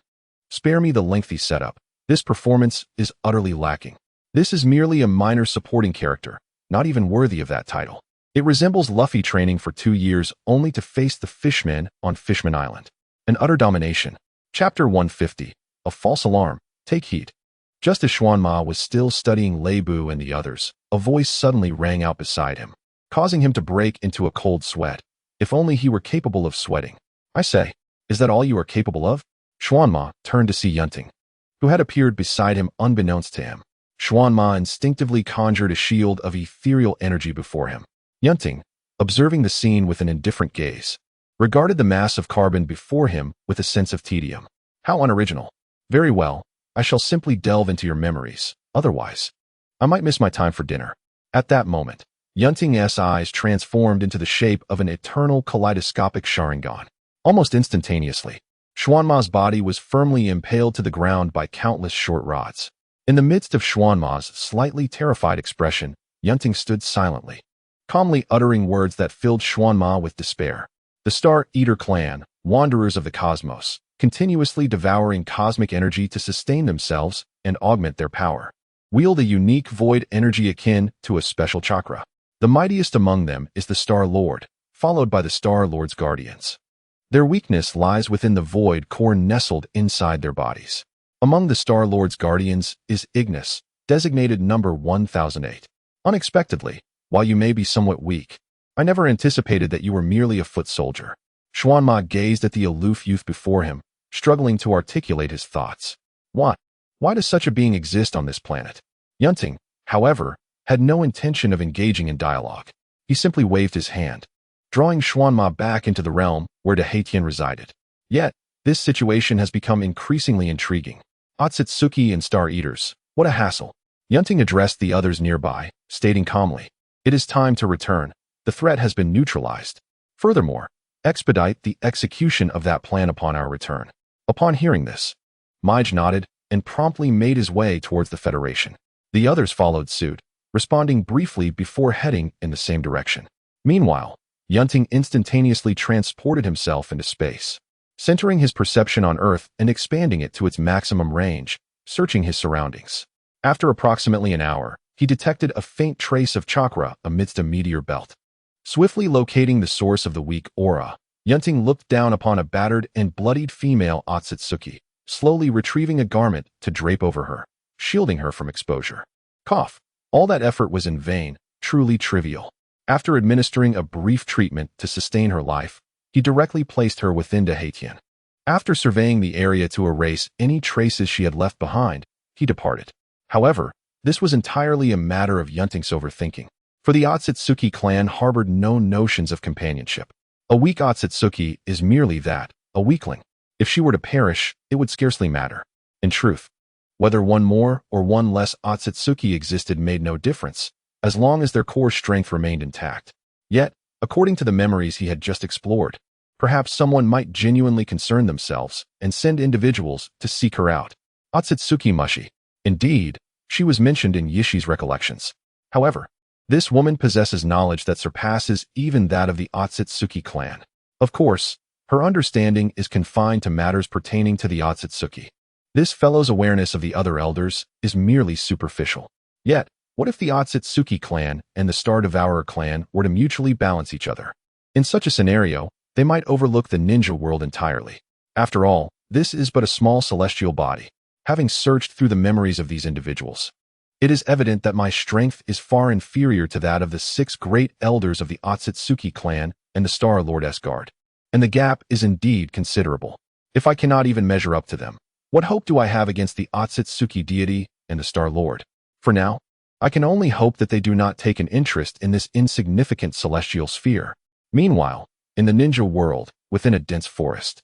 Spare me the lengthy setup. This performance is utterly lacking. This is merely a minor supporting character, not even worthy of that title. It resembles Luffy training for 2 years only to face the fishmen on Fishman Island. An utter domination. Chapter 150. A false alarm. Take heed. Just as Xuanma was still studying Leibu and the others, a voice suddenly rang out beside him, causing him to break into a cold sweat. If only he were capable of sweating. I say, is that all you are capable of? Xuanma turned to see Yun Ting, who had appeared beside him unbeknownst to him. Xuanma instinctively conjured a shield of ethereal energy before him. Yun Ting, observing the scene with an indifferent gaze, regarded the mass of carbon before him with a sense of tedium. How unoriginal. Very well, I shall simply delve into your memories. Otherwise, I might miss my time for dinner. At that moment, Yun Ting's eyes transformed into the shape of an eternal kaleidoscopic Sharingan. Almost instantaneously, Xuanma's body was firmly impaled to the ground by countless short rods. In the midst of Xuanma's slightly terrified expression, Yun Ting stood silently, calmly uttering words that filled Xuanma with despair. The Star Eater clan, wanderers of the cosmos, continuously devouring cosmic energy to sustain themselves and augment their power, wield a unique void energy akin to a special chakra. The mightiest among them is the Star Lord, followed by the Star Lord's guardians. Their weakness lies within the void core nestled inside their bodies. Among the Star Lord's guardians is Ignis, designated number 1008. Unexpectedly, while you may be somewhat weak, I never anticipated that you were merely a foot soldier. Xuanma gazed at the aloof youth before him, struggling to articulate his thoughts. Why does such a being exist on this planet? Yun Ting, however, had no intention of engaging in dialogue. He simply waved his hand, drawing Xuanma back into the realm where De Haitian resided. Yet, this situation has become increasingly intriguing. Otsutsuki and Star Eaters, what a hassle. Yun Ting addressed the others nearby, stating calmly, "It is time to return. The threat has been neutralized. Furthermore, expedite the execution of that plan upon our return." Upon hearing this, Mige nodded and promptly made his way towards the Federation. The others followed suit, responding briefly before heading in the same direction. Meanwhile, Yun Ting instantaneously transported himself into space, centering his perception on Earth and expanding it to its maximum range, searching his surroundings. After approximately an hour, he detected a faint trace of chakra amidst a meteor belt. Swiftly locating the source of the weak aura, Yun Ting looked down upon a battered and bloodied female Otsutsuki, slowly retrieving a garment to drape over her, shielding her from exposure. Cough. All that effort was in vain, truly trivial. After administering a brief treatment to sustain her life, he directly placed her within De Haitian. After surveying the area to erase any traces she had left behind, he departed. However, this was entirely a matter of Yun Ting's overthinking, for the Otsutsuki clan harbored no notions of companionship. A weak Otsutsuki is merely that, a weakling. If she were to perish, it would scarcely matter. In truth, whether one more or one less Otsutsuki existed made no difference, as long as their core strength remained intact. Yet, according to the memories he had just explored, perhaps someone might genuinely concern themselves and send individuals to seek her out. Otsutsuki Mushi. Indeed, she was mentioned in Yishi's recollections. However, this woman possesses knowledge that surpasses even that of the Otsutsuki clan. Of course, her understanding is confined to matters pertaining to the Otsutsuki. This fellow's awareness of the other elders is merely superficial. Yet, what if the Otsutsuki clan and the Star Devourer clan were to mutually balance each other? In such a scenario, they might overlook the ninja world entirely. After all, this is but a small celestial body. Having searched through the memories of these individuals, it is evident that my strength is far inferior to that of the 6 great elders of the Otsutsuki clan and the Star Lord Guard. And the gap is indeed considerable. If I cannot even measure up to them, what hope do I have against the Otsutsuki deity and the Star Lord? For now, I can only hope that they do not take an interest in this insignificant celestial sphere. Meanwhile, in the ninja world, within a dense forest,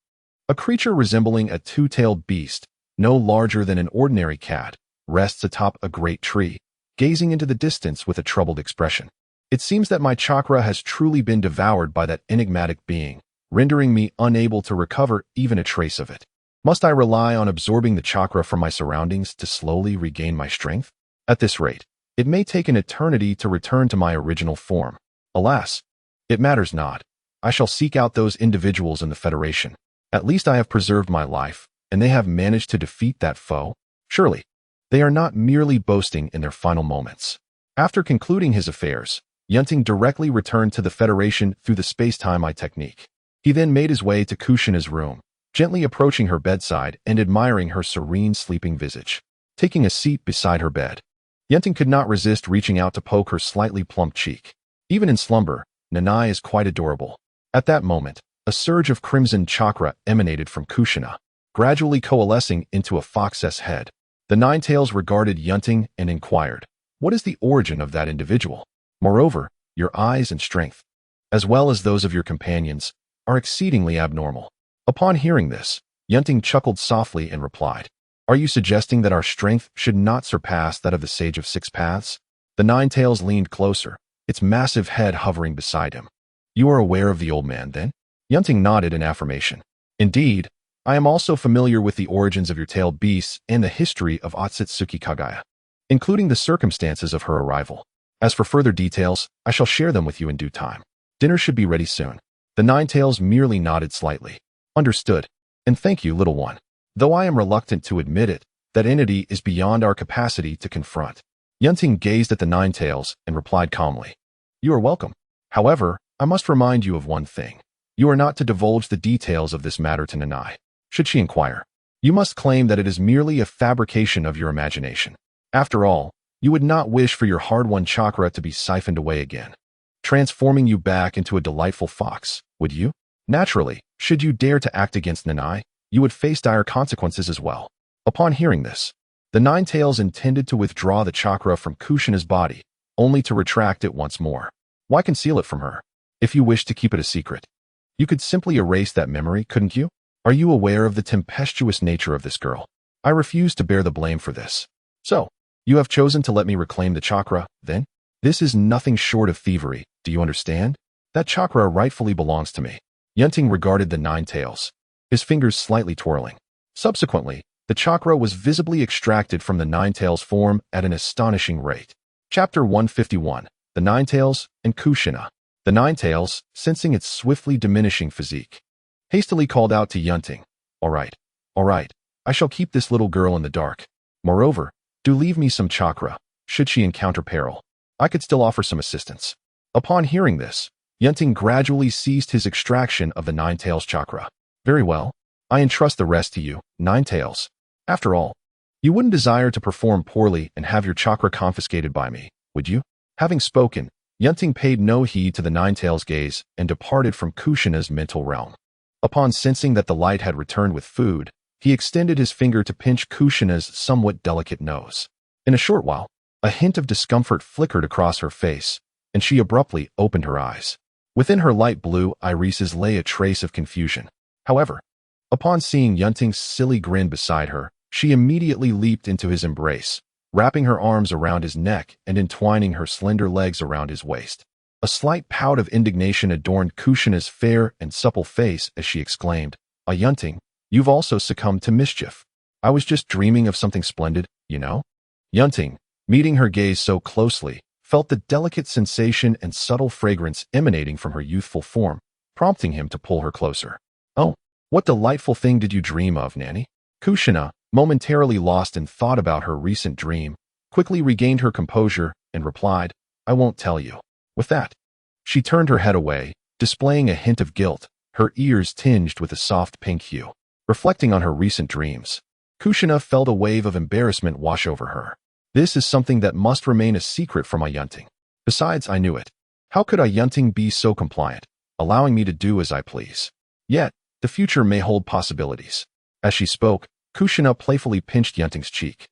a creature resembling a two-tailed beast, no larger than an ordinary cat, rests atop a great tree, gazing into the distance with a troubled expression. It seems that my chakra has truly been devoured by that enigmatic being, rendering me unable to recover even a trace of it. Must I rely on absorbing the chakra from my surroundings to slowly regain my strength? At this rate, it may take an eternity to return to my original form. Alas, it matters not. I shall seek out those individuals in the Federation. At least I have preserved my life, and they have managed to defeat that foe. Surely, they are not merely boasting in their final moments. After concluding his affairs, Yun Ting directly returned to the Federation through the space-time eye technique. He then made his way to Kushina's room, gently approaching her bedside and admiring her serene sleeping visage. Taking a seat beside her bed, Yun Ting could not resist reaching out to poke her slightly plump cheek. Even in slumber, Nanai is quite adorable. At that moment, a surge of crimson chakra emanated from Kushina, gradually coalescing into a fox's head. The Nine Tails regarded Yun Ting and inquired, "What is the origin of that individual? Moreover, your eyes and strength, as well as those of your companions, are exceedingly abnormal." Upon hearing this, Yun Ting chuckled softly and replied, "Are you suggesting that our strength should not surpass that of the Sage of Six Paths?" The Nine Tails leaned closer, its massive head hovering beside him. "You are aware of the old man, then?" Yun Ting nodded in affirmation. "Indeed, I am also familiar with the origins of your tailed beasts and the history of Otsutsuki Kagaya, including the circumstances of her arrival. As for further details, I shall share them with you in due time. Dinner should be ready soon." The Nine Tails merely nodded slightly. "Understood. And thank you, little one. Though I am reluctant to admit it, that entity is beyond our capacity to confront." Yun Ting gazed at the Nine Tails and replied calmly, "You are welcome. However, I must remind you of one thing. You are not to divulge the details of this matter to Nanai. Should she inquire, you must claim that it is merely a fabrication of your imagination. After all, you would not wish for your hard-won chakra to be siphoned away again, transforming you back into a delightful fox, would you? Naturally, should you dare to act against Nanai, you would face dire consequences as well." Upon hearing this, the Nine Tails intended to withdraw the chakra from Kushina's body, only to retract it once more. Why conceal it from her? If you wish to keep it a secret, you could simply erase that memory, couldn't you? Are you aware of the tempestuous nature of this girl? I refuse to bear the blame for this. So, you have chosen to let me reclaim the chakra, then? This is nothing short of thievery, do you understand? That chakra rightfully belongs to me. Yun Ting regarded the Nine Tails, his fingers slightly twirling. Subsequently, the chakra was visibly extracted from the Nine Tails form at an astonishing rate. Chapter 151, The Nine Tails and Kushina. The Nine Tails, sensing its swiftly diminishing physique, hastily called out to Yun Ting, all right, I shall keep this little girl in the dark. Moreover, do leave me some chakra, should she encounter peril. I could still offer some assistance." Upon hearing this, Yun Ting gradually ceased his extraction of the Nine Tails chakra. "Very well, I entrust the rest to you, Nine Tails. After all, you wouldn't desire to perform poorly and have your chakra confiscated by me, would you?" Having spoken, Yun Ting paid no heed to the Nine Tails' gaze and departed from Kushina's mental realm. Upon sensing that the light had returned with food, he extended his finger to pinch Kushina's somewhat delicate nose. In a short while, a hint of discomfort flickered across her face, and she abruptly opened her eyes. Within her light blue irises lay a trace of confusion. However, upon seeing Yun Ting's silly grin beside her, she immediately leaped into his embrace, wrapping her arms around his neck and entwining her slender legs around his waist. A slight pout of indignation adorned Kushina's fair and supple face as she exclaimed, Yun Ting, you've also succumbed to mischief. I was just dreaming of something splendid, you know?" Yun Ting, meeting her gaze so closely, felt the delicate sensation and subtle fragrance emanating from her youthful form, prompting him to pull her closer. "Oh, what delightful thing did you dream of, Nanny?" Kushina, momentarily lost in thought about her recent dream, quickly regained her composure and replied, "I won't tell you." With that, she turned her head away, displaying a hint of guilt, her ears tinged with a soft pink hue. Reflecting on her recent dreams, Kushina felt a wave of embarrassment wash over her. This is something that must remain a secret from Yun Ting. Besides, I knew it. How could Yun Ting be so compliant, allowing me to do as I please? Yet, the future may hold possibilities. As she spoke, Kushina playfully pinched Yun Ting's cheek.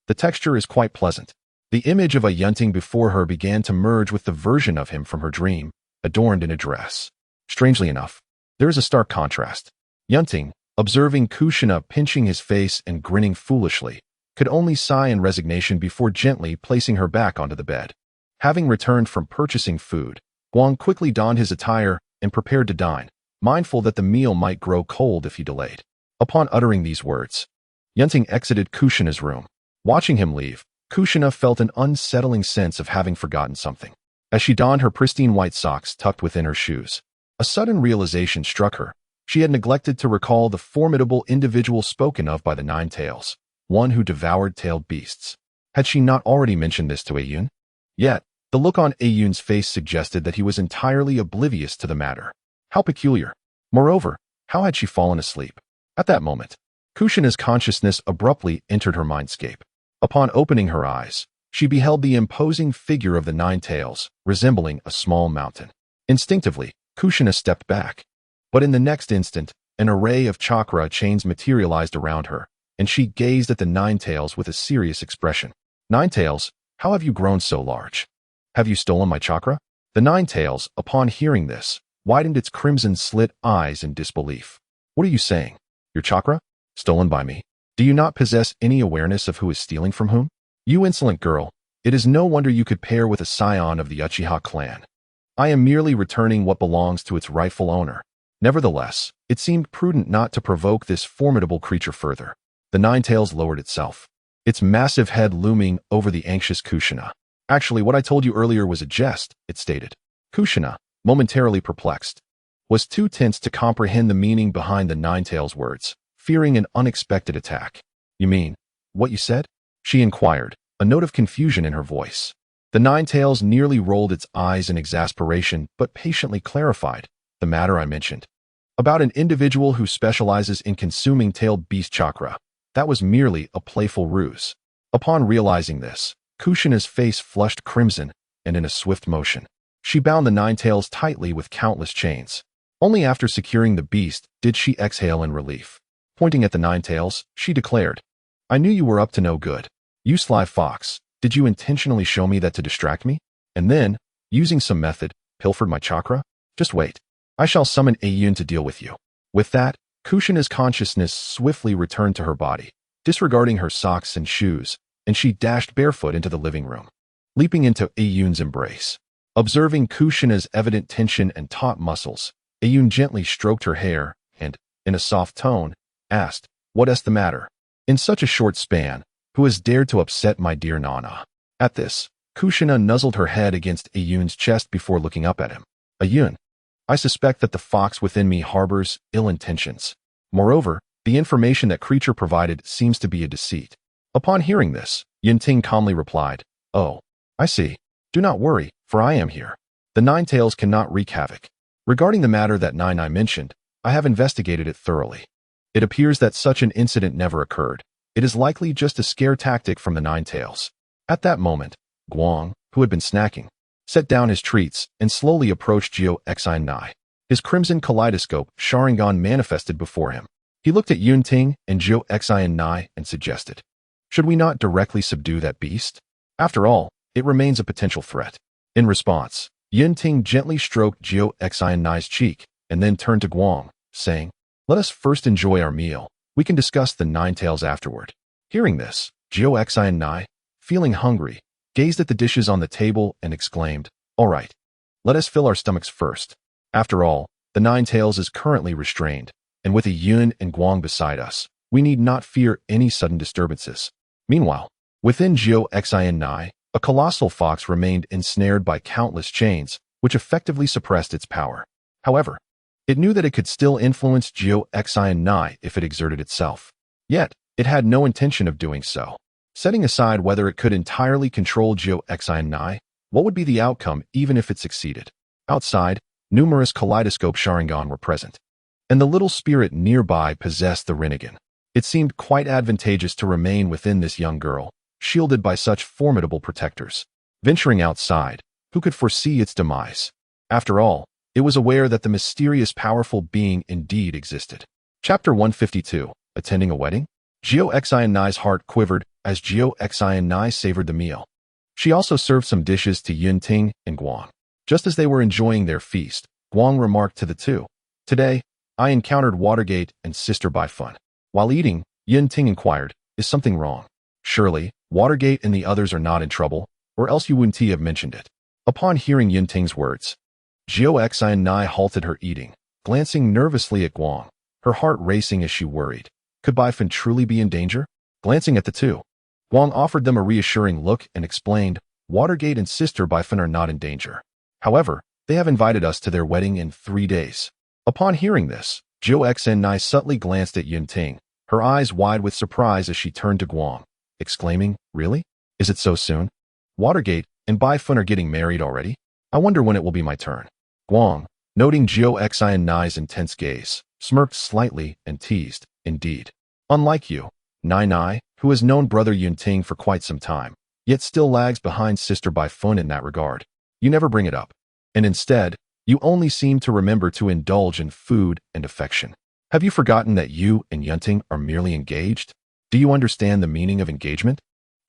The texture is quite pleasant. The image of Yun Ting before her began to merge with the version of him from her dream, adorned in a dress. Strangely enough, there is a stark contrast. Yun Ting, observing Kushina pinching his face and grinning foolishly, could only sigh in resignation before gently placing her back onto the bed. Having returned from purchasing food, Guang quickly donned his attire and prepared to dine, mindful that the meal might grow cold if he delayed. Upon uttering these words, Yun Ting exited Kushina's room. Watching him leave, Kushina felt an unsettling sense of having forgotten something. As she donned her pristine white socks tucked within her shoes, a sudden realization struck her. She had neglected to recall the formidable individual spoken of by the Nine Tails, one who devoured tailed beasts. Had she not already mentioned this to Yun? Yet, the look on Yun's face suggested that he was entirely oblivious to the matter. How peculiar. Moreover, how had she fallen asleep? At that moment, Kushina's consciousness abruptly entered her mindscape. Upon opening her eyes, she beheld the imposing figure of the Nine Tails, resembling a small mountain. Instinctively, Kushina stepped back. But in the next instant, an array of chakra chains materialized around her, and she gazed at the Nine Tails with a serious expression. Nine Tails, how have you grown so large? Have you stolen my chakra? The Nine Tails, upon hearing this, widened its crimson-slit eyes in disbelief. What are you saying? Your chakra? Stolen by me? Do you not possess any awareness of who is stealing from whom? You insolent girl, it is no wonder you could pair with a scion of the Uchiha clan. I am merely returning what belongs to its rightful owner. Nevertheless, it seemed prudent not to provoke this formidable creature further. The Nine Tails lowered itself, its massive head looming over the anxious Kushina. Actually, what I told you earlier was a jest, it stated. Kushina, momentarily perplexed, was too tense to comprehend the meaning behind the Nine Tails' words, fearing an unexpected attack. You mean, what you said? She inquired, a note of confusion in her voice. The Nine Tails nearly rolled its eyes in exasperation, but patiently clarified, the matter I mentioned. About an individual who specializes in consuming tailed beast chakra. That was merely a playful ruse. Upon realizing this, Kushina's face flushed crimson, and in a swift motion, she bound the Nine Tails tightly with countless chains. Only after securing the beast did she exhale in relief. Pointing at the Nine Tails, she declared, I knew you were up to no good. You sly fox, did you intentionally show me that to distract me? And then, using some method, pilfered my chakra? Just wait. I shall summon Yun to deal with you. With that, Kushina's consciousness swiftly returned to her body, disregarding her socks and shoes, and she dashed barefoot into the living room, leaping into Yun's embrace. Observing Kushina's evident tension and taut muscles, Yun gently stroked her hair and, in a soft tone, asked, What is the matter? In such a short span, who has dared to upset my dear Nana? At this, Kushina nuzzled her head against Yun's chest before looking up at him. Yun, I suspect that the fox within me harbors ill intentions. Moreover, the information that creature provided seems to be a deceit. Upon hearing this, Yun Ting calmly replied, Oh, I see. Do not worry, for I am here. The Nine Tails cannot wreak havoc. Regarding the matter that I mentioned, I have investigated it thoroughly. It appears that such an incident never occurred. It is likely just a scare tactic from the Nine Tails. At that moment, Guang, who had been snacking, set down his treats and slowly approached Jiu Xinai. His crimson kaleidoscope Sharingan manifested before him. He looked at Yun Ting and Jiu Xinai and suggested, Should we not directly subdue that beast? After all, it remains a potential threat. In response, Yun Ting gently stroked Jiu Xinai's cheek and then turned to Guang, saying, Let us first enjoy our meal. We can discuss the Nine Tails afterward. Hearing this, Jiu Xinai, feeling hungry, gazed at the dishes on the table and exclaimed, All right, let us fill our stomachs first. After all, the Nine Tails is currently restrained, and with Yun and Guang beside us, we need not fear any sudden disturbances. Meanwhile, within Jiu Xinai, a colossal fox remained ensnared by countless chains, which effectively suppressed its power. However, it knew that it could still influence Jiu Xinai if it exerted itself. Yet, it had no intention of doing so. Setting aside whether it could entirely control Jiu Xinai, what would be the outcome even if it succeeded? Outside, numerous kaleidoscope Sharingan were present, and the little spirit nearby possessed the Rinnegan. It seemed quite advantageous to remain within this young girl, shielded by such formidable protectors. Venturing outside, who could foresee its demise? After all, it was aware that the mysterious powerful being indeed existed. Chapter 152, Attending a Wedding? Jiu Xinai's heart quivered as Jiu Xinai savored the meal. She also served some dishes to Yun Ting and Guang. Just as they were enjoying their feast, Guang remarked to the two, "Today, I encountered Watergate and Sister by Fun." While eating, Yun Ting inquired, "Is something wrong? Surely, Watergate and the others are not in trouble, or else you wouldn't have mentioned it." Upon hearing Yun Ting's words, Jiao Xian halted her eating, glancing nervously at Guang, her heart racing as she worried. Could Bai Fan truly be in danger? Glancing at the two, Guang offered them a reassuring look and explained, "Watergate and Sister Bai Fan are not in danger. However, they have invited us to their wedding in 3 days." Upon hearing this, Jiao Xian subtly glanced at Yun Ting, her eyes wide with surprise as she turned to Guang, exclaiming, "Really? Is it so soon? Watergate and Bai Fan are getting married already? I wonder when it will be my turn." Guang, noting Jiao Xian's intense gaze, smirked slightly and teased, "Indeed. Unlike you, Nai, who has known brother Yun Ting for quite some time, yet still lags behind Sister Bai Fan in that regard. You never bring it up. And instead, you only seem to remember to indulge in food and affection. Have you forgotten that you and Yun Ting are merely engaged? Do you understand the meaning of engagement?"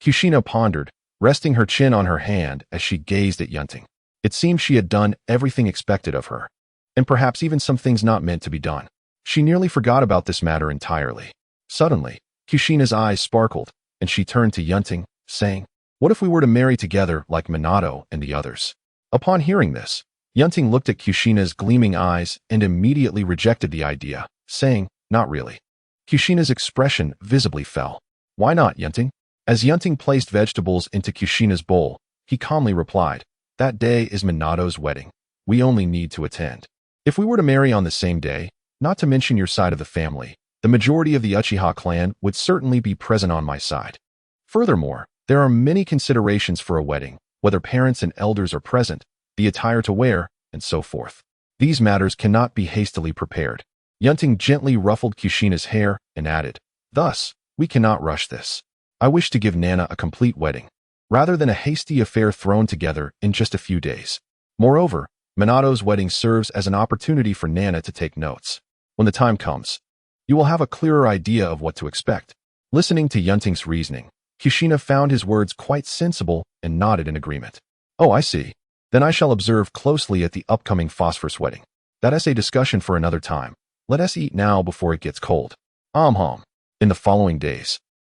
Kushina pondered, resting her chin on her hand as she gazed at Yun Ting. It seemed she had done everything expected of her, and perhaps even some things not meant to be done. She nearly forgot about this matter entirely. Suddenly, Kushina's eyes sparkled, and she turned to Yun Ting, saying, "What if we were to marry together like Minato and the others?" Upon hearing this, Yun Ting looked at Kushina's gleaming eyes and immediately rejected the idea, saying, "Not really." Kushina's expression visibly fell. "Why not, Yun Ting?" As Yun Ting placed vegetables into Kushina's bowl, he calmly replied, "That day is Minato's wedding. We only need to attend. If we were to marry on the same day, not to mention your side of the family, the majority of the Uchiha clan would certainly be present on my side. Furthermore, there are many considerations for a wedding, whether parents and elders are present, the attire to wear, and so forth. These matters cannot be hastily prepared." Yun Ting gently ruffled Kushina's hair and added, "Thus, we cannot rush this. I wish to give Nana a complete wedding, rather than a hasty affair thrown together in just a few days. Moreover, Minato's wedding serves as an opportunity for Nana to take notes. When the time comes, you will have a clearer idea of what to expect." Listening to Yun Ting's reasoning, Kushina found his words quite sensible and nodded in agreement. "Oh, I see. Then I shall observe closely at the upcoming Phosphorus wedding. That is a discussion for another time. Let us eat now before it gets cold." In the following days,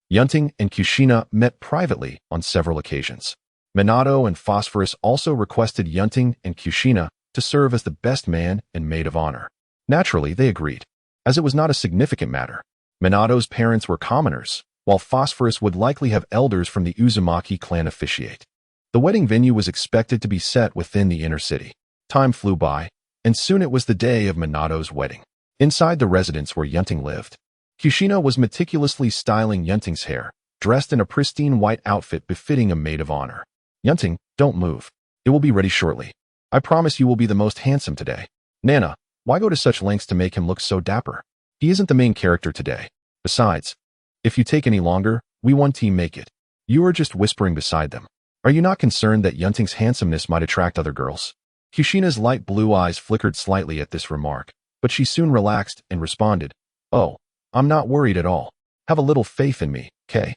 Yun Ting and Kushina met privately on several occasions. Minato and Phosphorus also requested Yun Ting and Kushina to serve as the best man and maid of honor. Naturally, they agreed, as it was not a significant matter. Minato's parents were commoners, while Phosphorus would likely have elders from the Uzumaki clan officiate. The wedding venue was expected to be set within the inner city. Time flew by, and soon it was the day of Minato's wedding. Inside the residence where Yun Ting lived, Kushina was meticulously styling Yun Ting's hair, dressed in a pristine white outfit befitting a maid of honor. "Yun Ting, don't move. It will be ready shortly. I promise you will be the most handsome today. Nana, why go to such lengths to make him look so dapper? He isn't the main character today. Besides, if you take any longer, we one team make it." You are just whispering beside them. "Are you not concerned that Yun Ting's handsomeness might attract other girls?" Kushina's light blue eyes flickered slightly at this remark, but she soon relaxed and responded, "Oh, I'm not worried at all. Have a little faith in me, Kay.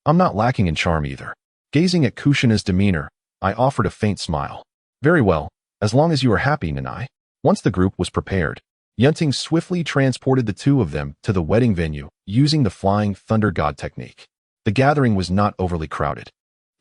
I'm not lacking in charm either." Gazing at Kushina's demeanor, I offered a faint smile. "Very well, as long as you are happy, Nanai." Once the group was prepared, Yun Ting swiftly transported the two of them to the wedding venue using the Flying Thunder God technique. The gathering was not overly crowded,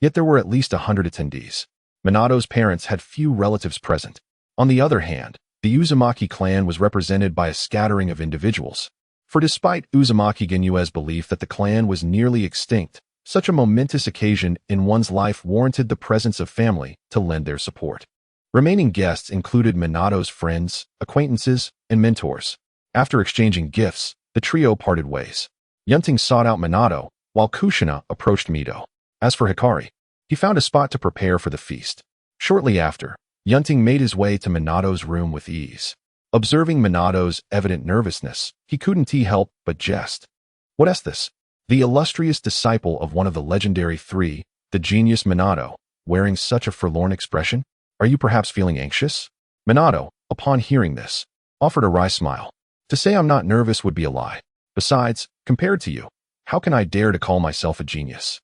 yet there were at least 100 attendees. Minato's parents had few relatives present. On the other hand, the Uzumaki clan was represented by a scattering of individuals. For despite Uzumaki Genyue's belief that the clan was nearly extinct, such a momentous occasion in one's life warranted the presence of family to lend their support. Remaining guests included Minato's friends, acquaintances, and mentors. After exchanging gifts, the trio parted ways. Yun Ting sought out Minato, while Kushina approached Mito. As for Hikari, he found a spot to prepare for the feast. Shortly after, Yun Ting made his way to Minato's room with ease. Observing Minato's evident nervousness, he couldn't help but jest. "What is this? The illustrious disciple of one of the legendary three, the genius Minato, wearing such a forlorn expression? Are you perhaps feeling anxious?" Minato, upon hearing this, offered a wry smile. "To say I'm not nervous would be a lie. Besides, compared to you, how can I dare to call myself a genius?"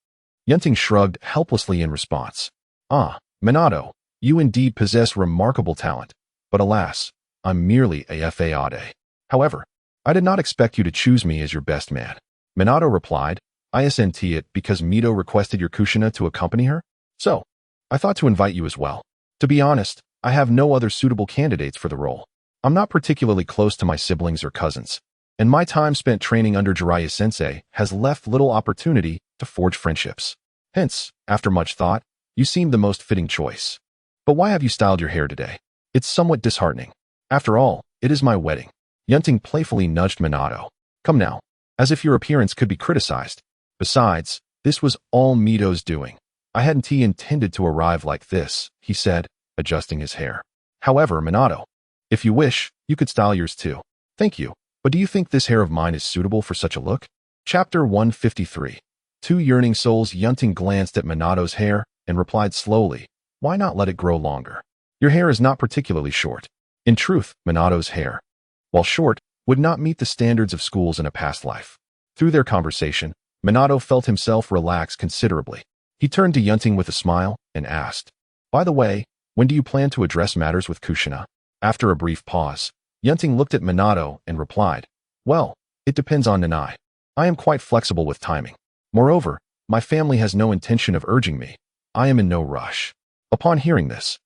Yun Ting shrugged helplessly in response. "Ah, Minato, You indeed possess remarkable talent, but alas, I'm merely a fade. However, I did not expect you to choose me as your best man. Minato replied, I sent it because Mito requested your Kushina to accompany her? So, I thought to invite you as well. To be honest, I have no other suitable candidates for the role. I'm not particularly close to my siblings or cousins, and my time spent training under Jiraiya-sensei has left little opportunity to forge friendships. Hence, after much thought, you seem the most fitting choice. But why have you styled your hair today? It's somewhat disheartening. After all, it is my wedding. Yun Ting playfully nudged Minato. Come now, as if your appearance could be criticized. Besides, this was all Mito's doing. I hadn't intended to arrive like this, he said, adjusting his hair. However, Minato, if you wish, you could style yours too. Thank you, but do you think this hair of mine is suitable for such a look? Chapter 153. Two yearning souls. Yun Ting glanced at Minato's hair and replied slowly, why not let it grow longer? Your hair is not particularly short. In truth, Minato's hair, while short, would not meet the standards of schools in a past life. Through their conversation, Minato felt himself relax considerably. He turned to Yun Ting with a smile and asked, by the way, when do you plan to address matters with Kushina? After a brief pause, Yun Ting looked at Minato and replied, well, it depends on Nanai. I am quite flexible with timing. Moreover, my family has no intention of urging me. I am in no rush. Upon hearing this,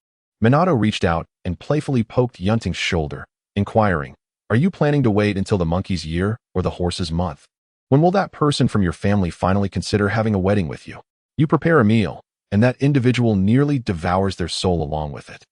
Minato reached out and playfully poked Yun Ting's shoulder, inquiring, are you planning to wait until the monkey's year or the horse's month? When will that person from your family finally consider having a wedding with you? You prepare a meal, and that individual nearly devours their soul along with it.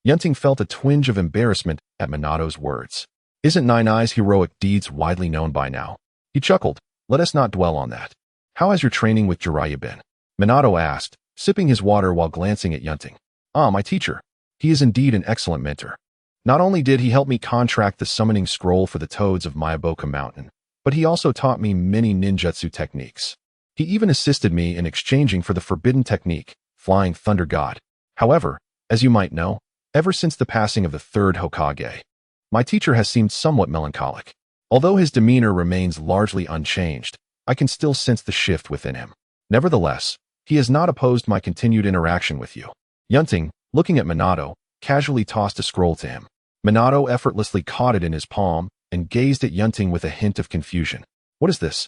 Yun Ting felt a twinge of embarrassment at Minato's words. Isn't Nine Eyes' heroic deeds widely known by now? He chuckled, let us not dwell on that. How has your training with Jiraiya been? Minato asked, sipping his water while glancing at Yun Ting. Ah, my teacher. He is indeed an excellent mentor. Not only did he help me contract the summoning scroll for the toads of Myaboka Mountain, but he also taught me many ninjutsu techniques. He even assisted me in exchanging for the forbidden technique, Flying Thunder God. However, as you might know, ever since the passing of the third Hokage, my teacher has seemed somewhat melancholic. Although his demeanor remains largely unchanged, I can still sense the shift within him. Nevertheless, he has not opposed my continued interaction with you. Yun Ting, looking at Minato, casually tossed a scroll to him. Minato effortlessly caught it in his palm and gazed at Yun Ting with a hint of confusion. What is this?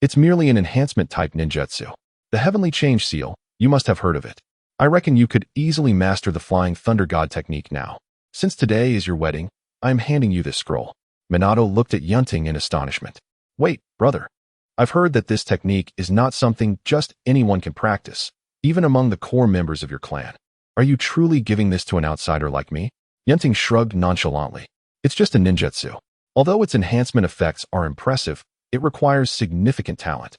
It's merely an enhancement-type ninjutsu. The Heavenly Change Seal, you must have heard of it. I reckon you could easily master the Flying Thunder God technique now. Since today is your wedding, I am handing you this scroll. Minato looked at Yun Ting in astonishment. Wait, brother. I've heard that this technique is not something just anyone can practice, even among the core members of your clan. Are you truly giving this to an outsider like me? Yun Ting shrugged nonchalantly. It's just a ninjutsu. Although its enhancement effects are impressive, it requires significant talent.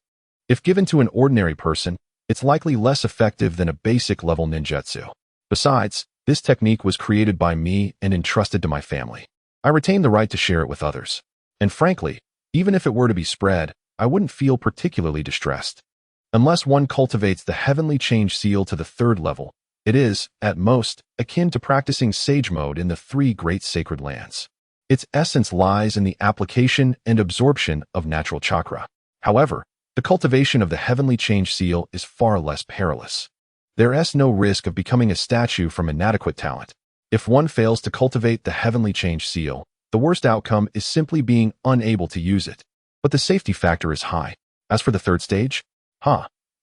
If given to an ordinary person, it's likely less effective than a basic-level ninjutsu. Besides, this technique was created by me and entrusted to my family. I retain the right to share it with others. And frankly, even if it were to be spread, I wouldn't feel particularly distressed. Unless one cultivates the Heavenly Change Seal to the third level, it is, at most, akin to practicing Sage Mode in the three great sacred lands. Its essence lies in the application and absorption of natural chakra. However, the cultivation of the Heavenly Change Seal is far less perilous. There is no risk of becoming a statue from inadequate talent. If one fails to cultivate the Heavenly Change Seal, the worst outcome is simply being unable to use it. But the safety factor is high. As for the third stage,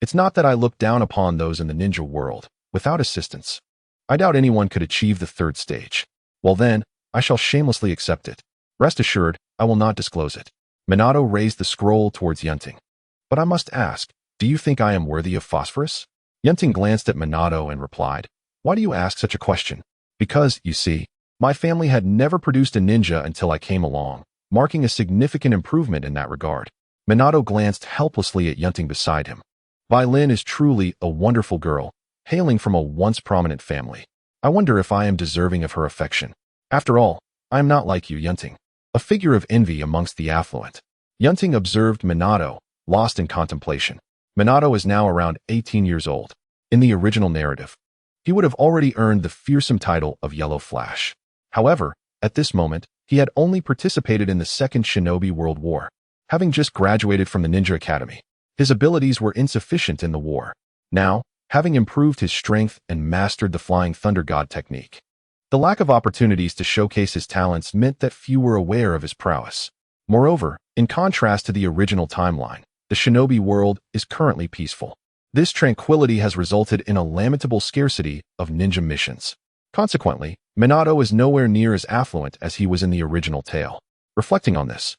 it's not that I look down upon those in the ninja world. Without assistance, I doubt anyone could achieve the third stage. Well then, I shall shamelessly accept it. Rest assured, I will not disclose it. Minato raised the scroll towards Yun Ting. But I must ask, do you think I am worthy of phosphorus? Yun Ting glanced at Minato and replied, why do you ask such a question? Because, you see, my family had never produced a ninja until I came along, marking a significant improvement in that regard. Minato glanced helplessly at Yun Ting beside him. Lin is truly a wonderful girl, hailing from a once prominent family. I wonder if I am deserving of her affection. After all, I am not like you, Yun Ting, a figure of envy amongst the affluent. Yun Ting observed Minato, lost in contemplation. Minato is now around 18 years old. In the original narrative, he would have already earned the fearsome title of Yellow Flash. However, at this moment, he had only participated in the Second Shinobi World War. Having just graduated from the Ninja Academy, his abilities were insufficient in the war. Now, having improved his strength and mastered the flying thunder god technique. The lack of opportunities to showcase his talents meant that few were aware of his prowess. Moreover, in contrast to the original timeline, the shinobi world is currently peaceful. This tranquility has resulted in a lamentable scarcity of ninja missions. Consequently, Minato is nowhere near as affluent as he was in the original tale. Reflecting on this,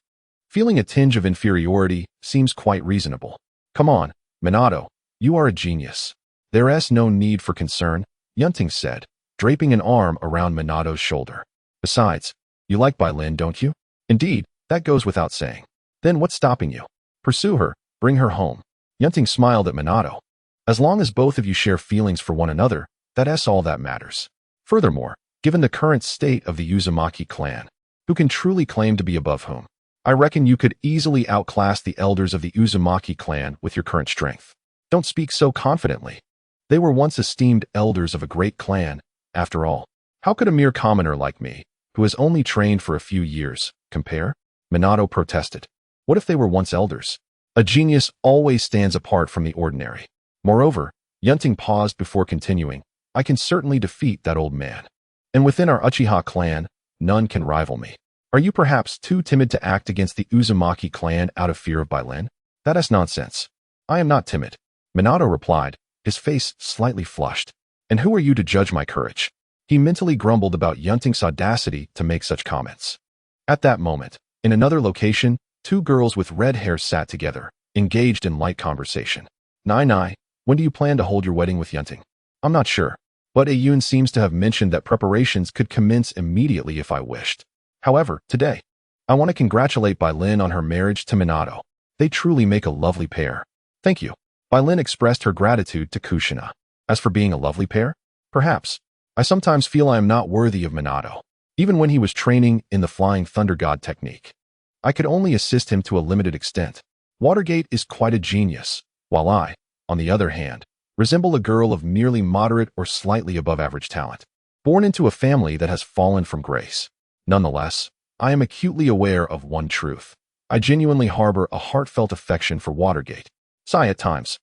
feeling a tinge of inferiority seems quite reasonable. Come on, Minato, you are a genius. There's no need for concern, Yun Ting said, draping an arm around Minato's shoulder. Besides, you like Bai Lin, don't you? Indeed, that goes without saying. Then what's stopping you? Pursue her, bring her home. Yun Ting smiled at Minato. As long as both of you share feelings for one another, that's all that matters. Furthermore, given the current state of the Uzumaki clan, who can truly claim to be above whom? I reckon you could easily outclass the elders of the Uzumaki clan with your current strength. Don't speak so confidently. They were once esteemed elders of a great clan, after all. How could a mere commoner like me, who has only trained for a few years, compare? Minato protested. What if they were once elders? A genius always stands apart from the ordinary. Moreover, Yun Ting paused before continuing. I can certainly defeat that old man. And within our Uchiha clan, none can rival me. Are you perhaps too timid to act against the Uzumaki clan out of fear of Bai Lin? That is nonsense. I am not timid. Minato replied, his face slightly flushed. And who are you to judge my courage? He mentally grumbled about Yun Ting's audacity to make such comments. At that moment, in another location, two girls with red hair sat together, engaged in light conversation. Nai, when do you plan to hold your wedding with Yun Ting? I'm not sure, but Yun seems to have mentioned that preparations could commence immediately if I wished. However, today, I want to congratulate Bai Lin on her marriage to Minato. They truly make a lovely pair. Thank you. Bai Lin expressed her gratitude to Kushina. As for being a lovely pair, perhaps, I sometimes feel I am not worthy of Minato. Even when he was training in the flying thunder god technique, I could only assist him to a limited extent. Watergate is quite a genius, while I, on the other hand, resemble a girl of merely moderate or slightly above average talent, born into a family that has fallen from grace. Nonetheless, I am acutely aware of one truth. I genuinely harbor a heartfelt affection for Watergate. Sigh at times.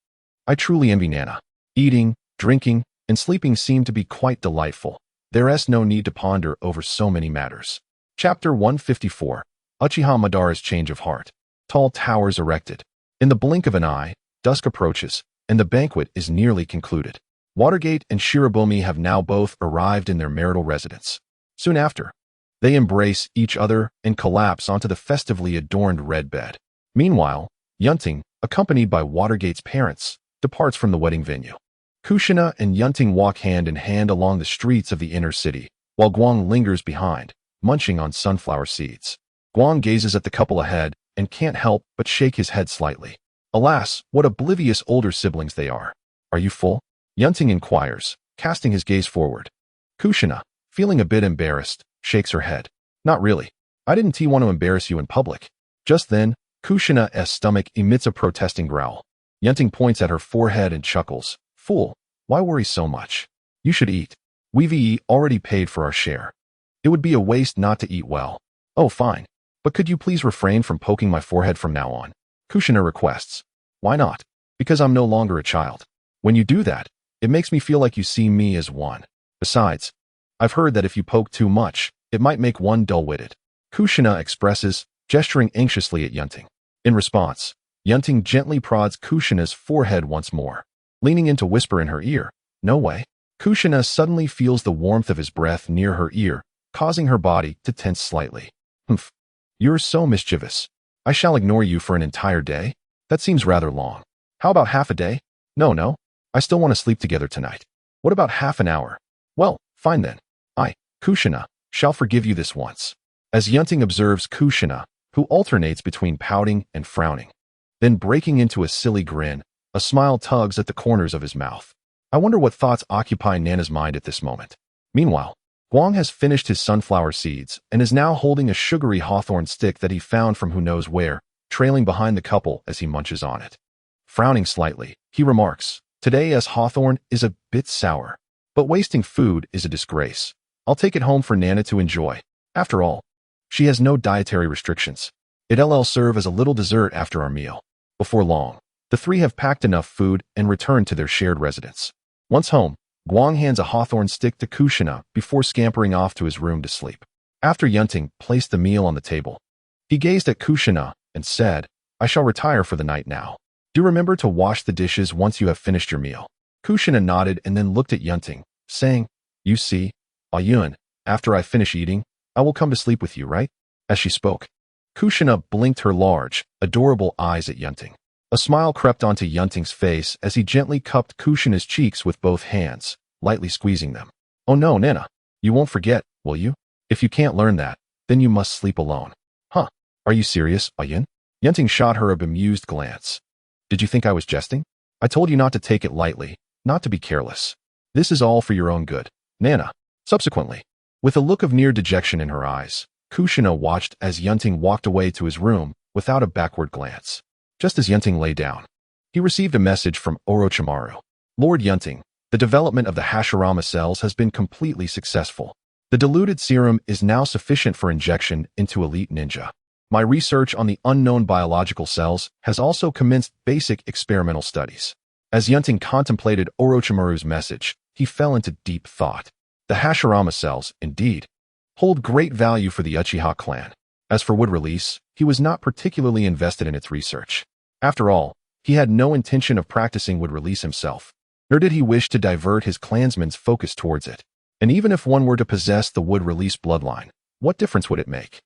I truly envy Nana. Eating, drinking, and sleeping seem to be quite delightful. There's no need to ponder over so many matters. Chapter 154. Uchiha Madara's Change of Heart. Tall towers erected. In the blink of an eye, dusk approaches, and the banquet is nearly concluded. Watergate and Shirabomi have now both arrived in their marital residence. Soon after, they embrace each other and collapse onto the festively adorned red bed. Meanwhile, Yun Ting, accompanied by Watergate's parents, departs from the wedding venue. Kushina and Yun Ting walk hand in hand along the streets of the inner city, while Guang lingers behind, munching on sunflower seeds. Guang gazes at the couple ahead and can't help but shake his head slightly. Alas, what oblivious older siblings they are. Are you full? Yun Ting inquires, casting his gaze forward. Kushina, feeling a bit embarrassed, shakes her head. Not really. I didn't want to embarrass you in public. Just then, Kushina's stomach emits a protesting growl. Yun Ting points at her forehead and chuckles. Fool, why worry so much? You should eat. We've already paid for our share. It would be a waste not to eat well. Oh, fine. But could you please refrain from poking my forehead from now on? Kushina requests. Why not? Because I'm no longer a child. When you do that, it makes me feel like you see me as one. Besides, I've heard that if you poke too much, it might make one dull-witted. Kushina expresses, gesturing anxiously at Yun Ting. In response, Yun Ting gently prods Kushina's forehead once more, leaning in to whisper in her ear, no way. Kushina suddenly feels the warmth of his breath near her ear, causing her body to tense slightly. Humph. You're so mischievous. I shall ignore you for an entire day? That seems rather long. How about half a day? No. I still want to sleep together tonight. What about half an hour? Well, fine then. I, Kushina, shall forgive you this once. As Yun Ting observes Kushina, who alternates between pouting and frowning, then breaking into a silly grin, a smile tugs at the corners of his mouth. I wonder what thoughts occupy Nana's mind at this moment. Meanwhile, Guang has finished his sunflower seeds and is now holding a sugary hawthorn stick that he found from who knows where, trailing behind the couple as he munches on it. Frowning slightly, he remarks, today's hawthorn is a bit sour, but wasting food is a disgrace. I'll take it home for Nana to enjoy. After all, she has no dietary restrictions. It'll serve as a little dessert after our meal. Before long, the three have packed enough food and returned to their shared residence. Once home, Guang hands a hawthorn stick to Kushina before scampering off to his room to sleep. After Yun Ting placed the meal on the table, he gazed at Kushina and said, "I shall retire for the night now. Do remember to wash the dishes once you have finished your meal." Kushina nodded and then looked at Yun Ting, saying, "You see, Yun, after I finish eating, I will come to sleep with you, right?" As she spoke, Kushina blinked her large, adorable eyes at Yun Ting. A smile crept onto Yun Ting's face as he gently cupped Kushina's cheeks with both hands, lightly squeezing them. "Oh no, Nana, you won't forget, will you? If you can't learn that, then you must sleep alone." "Huh? Are you serious, Yun?" Yun Ting shot her a bemused glance. "Did you think I was jesting? I told you not to take it lightly, not to be careless. This is all for your own good, Nana." Subsequently, with a look of near dejection in her eyes, Kushina watched as Yun Ting walked away to his room without a backward glance. Just as Yun Ting lay down, he received a message from Orochimaru. "Lord Yun Ting, the development of the Hashirama cells has been completely successful. The diluted serum is now sufficient for injection into elite ninja. My research on the unknown biological cells has also commenced basic experimental studies." As Yun Ting contemplated Orochimaru's message, he fell into deep thought. The Hashirama cells, indeed, hold great value for the Uchiha clan. As for wood release, he was not particularly invested in its research. After all, he had no intention of practicing wood release himself, nor did he wish to divert his clansmen's focus towards it. And even if one were to possess the wood release bloodline, what difference would it make?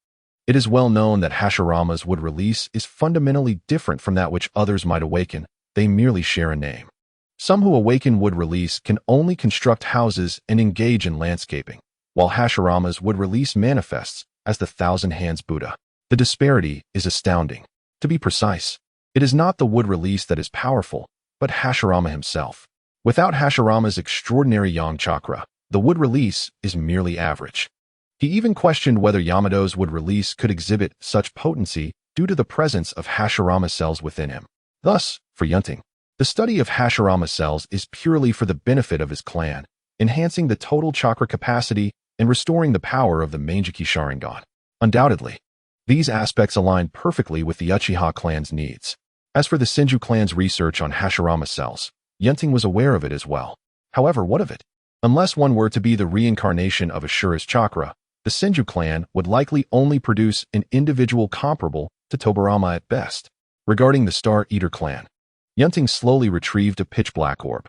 It is well known that Hashirama's wood release is fundamentally different from that which others might awaken. They merely share a name. Some who awaken wood release can only construct houses and engage in landscaping, while Hashirama's wood release manifests as the Thousand Hands Buddha. The disparity is astounding. To be precise, it is not the wood release that is powerful, but Hashirama himself. Without Hashirama's extraordinary yang chakra, the wood release is merely average. He even questioned whether Yamato's wood release could exhibit such potency due to the presence of Hashirama cells within him. Thus, for Yun Ting, the study of Hashirama cells is purely for the benefit of his clan, enhancing the total chakra capacity and restoring the power of the Manjiki Sharingan. Undoubtedly, these aspects align perfectly with the Uchiha clan's needs. As for the Senju clan's research on Hashirama cells, Yun Ting was aware of it as well. However, what of it? Unless one were to be the reincarnation of Ashura's chakra, the Senju clan would likely only produce an individual comparable to Tobirama at best. Regarding the Star Eater clan, Yun Ting slowly retrieved a pitch-black orb.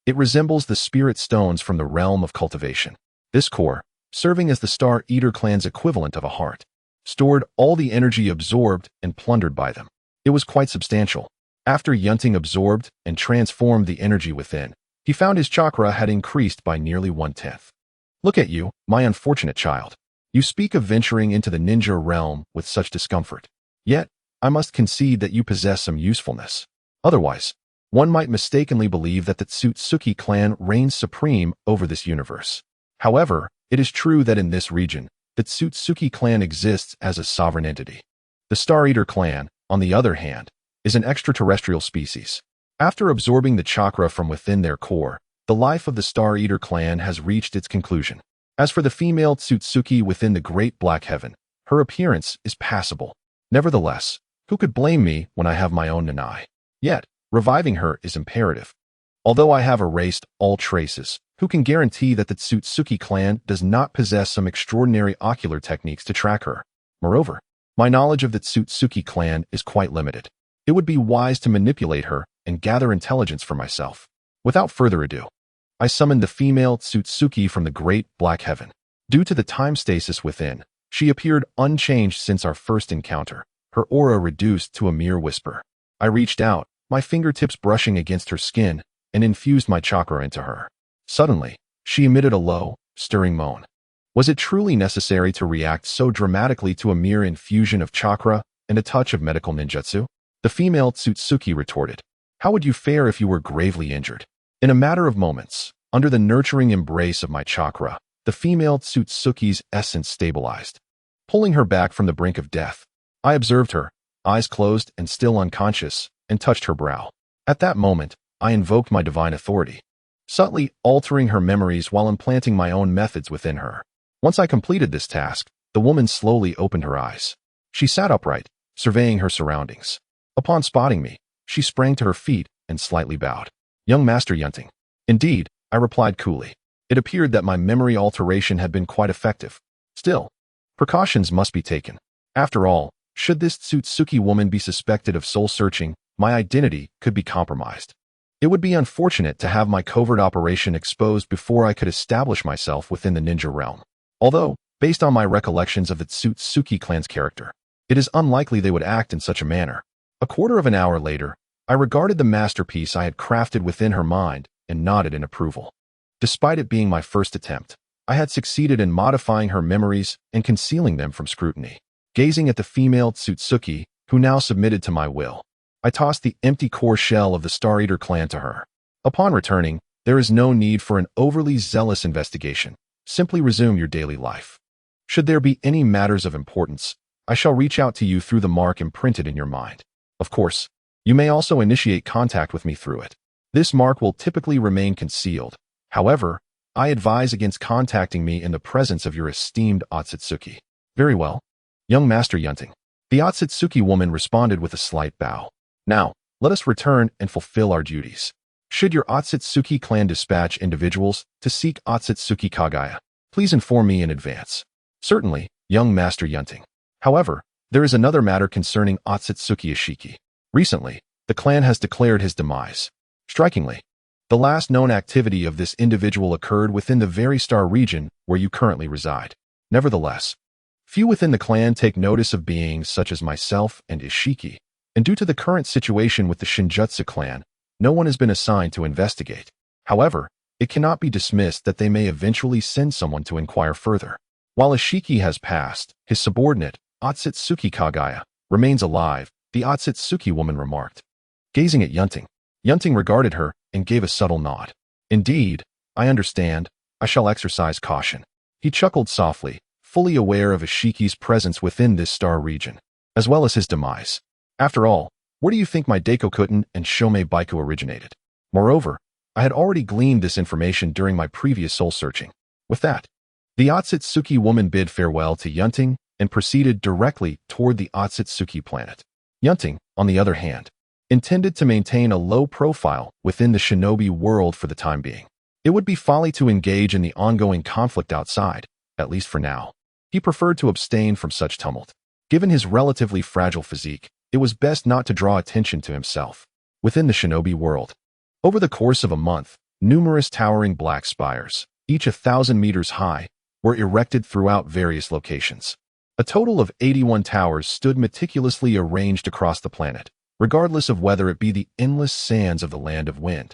It resembles the spirit stones from the realm of cultivation. This core, serving as the Star Eater clan's equivalent of a heart, stored all the energy absorbed and plundered by them. It was quite substantial. After Yun Ting absorbed and transformed the energy within, he found his chakra had increased by nearly 1/10. "Look at you, my unfortunate child. You speak of venturing into the ninja realm with such discomfort. Yet, I must concede that you possess some usefulness. Otherwise, one might mistakenly believe that the Tsutsuki clan reigns supreme over this universe. However, it is true that in this region, the Tsutsuki clan exists as a sovereign entity. The Star Eater clan, on the other hand, is an extraterrestrial species. After absorbing the chakra from within their core, the life of the Star Eater clan has reached its conclusion. As for the female Tsutsuki within the Great Black Heaven, her appearance is passable. Nevertheless, who could blame me when I have my own Nanai? Yet, reviving her is imperative. Although I have erased all traces, who can guarantee that the Tsutsuki clan does not possess some extraordinary ocular techniques to track her? Moreover, my knowledge of the Tsutsuki clan is quite limited. It would be wise to manipulate her and gather intelligence for myself. Without further ado, I summoned the female Tsutsuki from the Great Black Heaven. Due to the time stasis within, she appeared unchanged since our first encounter, her aura reduced to a mere whisper. I reached out, my fingertips brushing against her skin, and infused my chakra into her. Suddenly, she emitted a low, stirring moan. Was it truly necessary to react so dramatically to a mere infusion of chakra and a touch of medical ninjutsu? The female Tsutsuki retorted, "How would you fare if you were gravely injured?" In a matter of moments, under the nurturing embrace of my chakra, the female Tsutsuki's essence stabilized. Pulling her back from the brink of death, I observed her, eyes closed and still unconscious, and touched her brow. At that moment, I invoked my divine authority, subtly altering her memories while implanting my own methods within her. Once I completed this task, the woman slowly opened her eyes. She sat upright, surveying her surroundings. Upon spotting me, she sprang to her feet and slightly bowed. "Young Master Yun Ting, Indeed, I replied coolly. It appeared that my memory alteration had been quite effective. Still, precautions must be taken. After all, should this Tsutsuki woman be suspected of soul-searching, my identity could be compromised. It would be unfortunate to have my covert operation exposed before I could establish myself within the ninja realm. Although, based on my recollections of the Tsutsuki clan's character, it is unlikely they would act in such a manner. A quarter of an hour later, I regarded the masterpiece I had crafted within her mind and nodded in approval. Despite it being my first attempt, I had succeeded in modifying her memories and concealing them from scrutiny. Gazing at the female Tsutsuki, who now submitted to my will, I tossed the empty core shell of the Star Eater clan to her. Upon returning, there is no need for an overly zealous investigation. Simply resume your daily life. Should there be any matters of importance, I shall reach out to you through the mark imprinted in your mind. Of course, you may also initiate contact with me through it. This mark will typically remain concealed. However, I advise against contacting me in the presence of your esteemed Otsutsuki. Very well, young Master Yun Ting. The Otsutsuki woman responded with a slight bow. Now, let us return and fulfill our duties. Should your Otsutsuki clan dispatch individuals to seek Otsutsuki Kagaya, please inform me in advance. Certainly, young Master Yun Ting. However, there is another matter concerning Otsutsuki Ishiki. Recently, the clan has declared his demise. Strikingly, the last known activity of this individual occurred within the very star region where you currently reside. Nevertheless, few within the clan take notice of beings such as myself and Ishiki, and due to the current situation with the Shinjutsu clan, no one has been assigned to investigate. However, it cannot be dismissed that they may eventually send someone to inquire further. While Ishiki has passed, his subordinate, Otsutsuki Kagaya, remains alive, the Otsutsuki woman remarked. Gazing at Yun Ting regarded her and gave a subtle nod. Indeed, I understand. I shall exercise caution. He chuckled softly, fully aware of Ishiki's presence within this star region, as well as his demise. After all, where do you think my Daikokutten and Shomei Baiku originated? Moreover, I had already gleaned this information during my previous soul-searching. With that, the Otsutsuki woman bid farewell to Yun Ting and proceeded directly toward the Otsutsuki planet. Yun Ting, on the other hand, intended to maintain a low profile within the shinobi world for the time being. It would be folly to engage in the ongoing conflict outside, at least for now. He preferred to abstain from such tumult. Given his relatively fragile physique, it was best not to draw attention to himself. Within the shinobi world, over the course of a month, numerous towering black spires, each 1,000 meters high, were erected throughout various locations. A total of 81 towers stood meticulously arranged across the planet, regardless of whether it be the endless sands of the land of wind,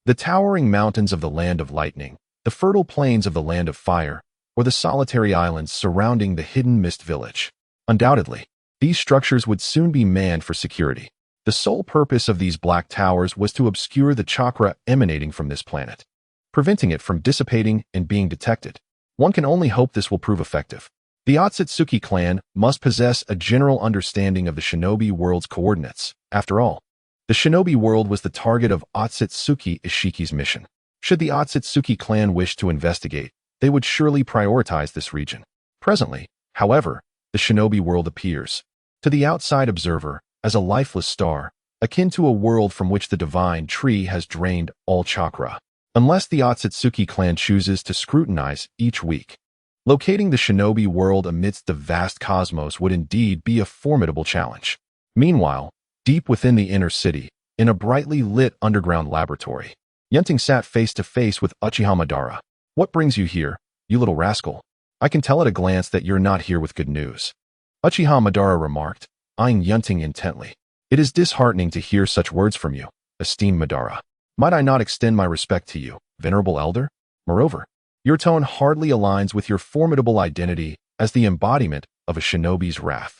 the towering mountains of the land of lightning, the fertile plains of the land of fire, or the solitary islands surrounding the hidden mist village. Undoubtedly, these structures would soon be manned for security. The sole purpose of these black towers was to obscure the chakra emanating from this planet, preventing it from dissipating and being detected. One can only hope this will prove effective. The Otsutsuki clan must possess a general understanding of the shinobi world's coordinates. After all, the shinobi world was the target of Otsutsuki Ishiki's mission. Should the Otsutsuki clan wish to investigate, they would surely prioritize this region. Presently, however, the shinobi world appears, to the outside observer, as a lifeless star, akin to a world from which the divine tree has drained all chakra. Unless the Otsutsuki clan chooses to scrutinize each week, locating the shinobi world amidst the vast cosmos would indeed be a formidable challenge. Meanwhile, deep within the inner city, in a brightly lit underground laboratory, Yun Ting sat face to face with Uchiha Madara. What brings you here, you little rascal? I can tell at a glance that you're not here with good news. Uchiha Madara remarked, eyeing Yun Ting intently. It is disheartening to hear such words from you, esteemed Madara. Might I not extend my respect to you, venerable elder? Moreover, your tone hardly aligns with your formidable identity as the embodiment of a shinobi's wrath.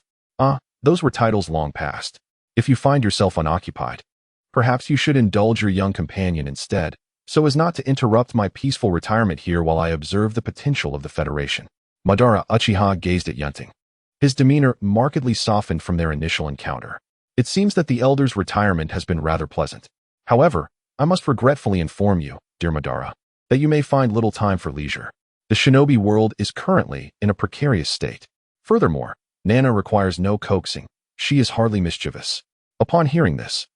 Those were titles long past. If you find yourself unoccupied, perhaps you should indulge your young companion instead, so as not to interrupt my peaceful retirement here while I observe the potential of the Federation. Madara Uchiha gazed at Yun Ting. His demeanor markedly softened from their initial encounter. It seems that the elder's retirement has been rather pleasant. However, I must regretfully inform you, dear Madara, that you may find little time for leisure. The shinobi world is currently in a precarious state. Furthermore, Nana requires no coaxing. She is hardly mischievous. Upon hearing this,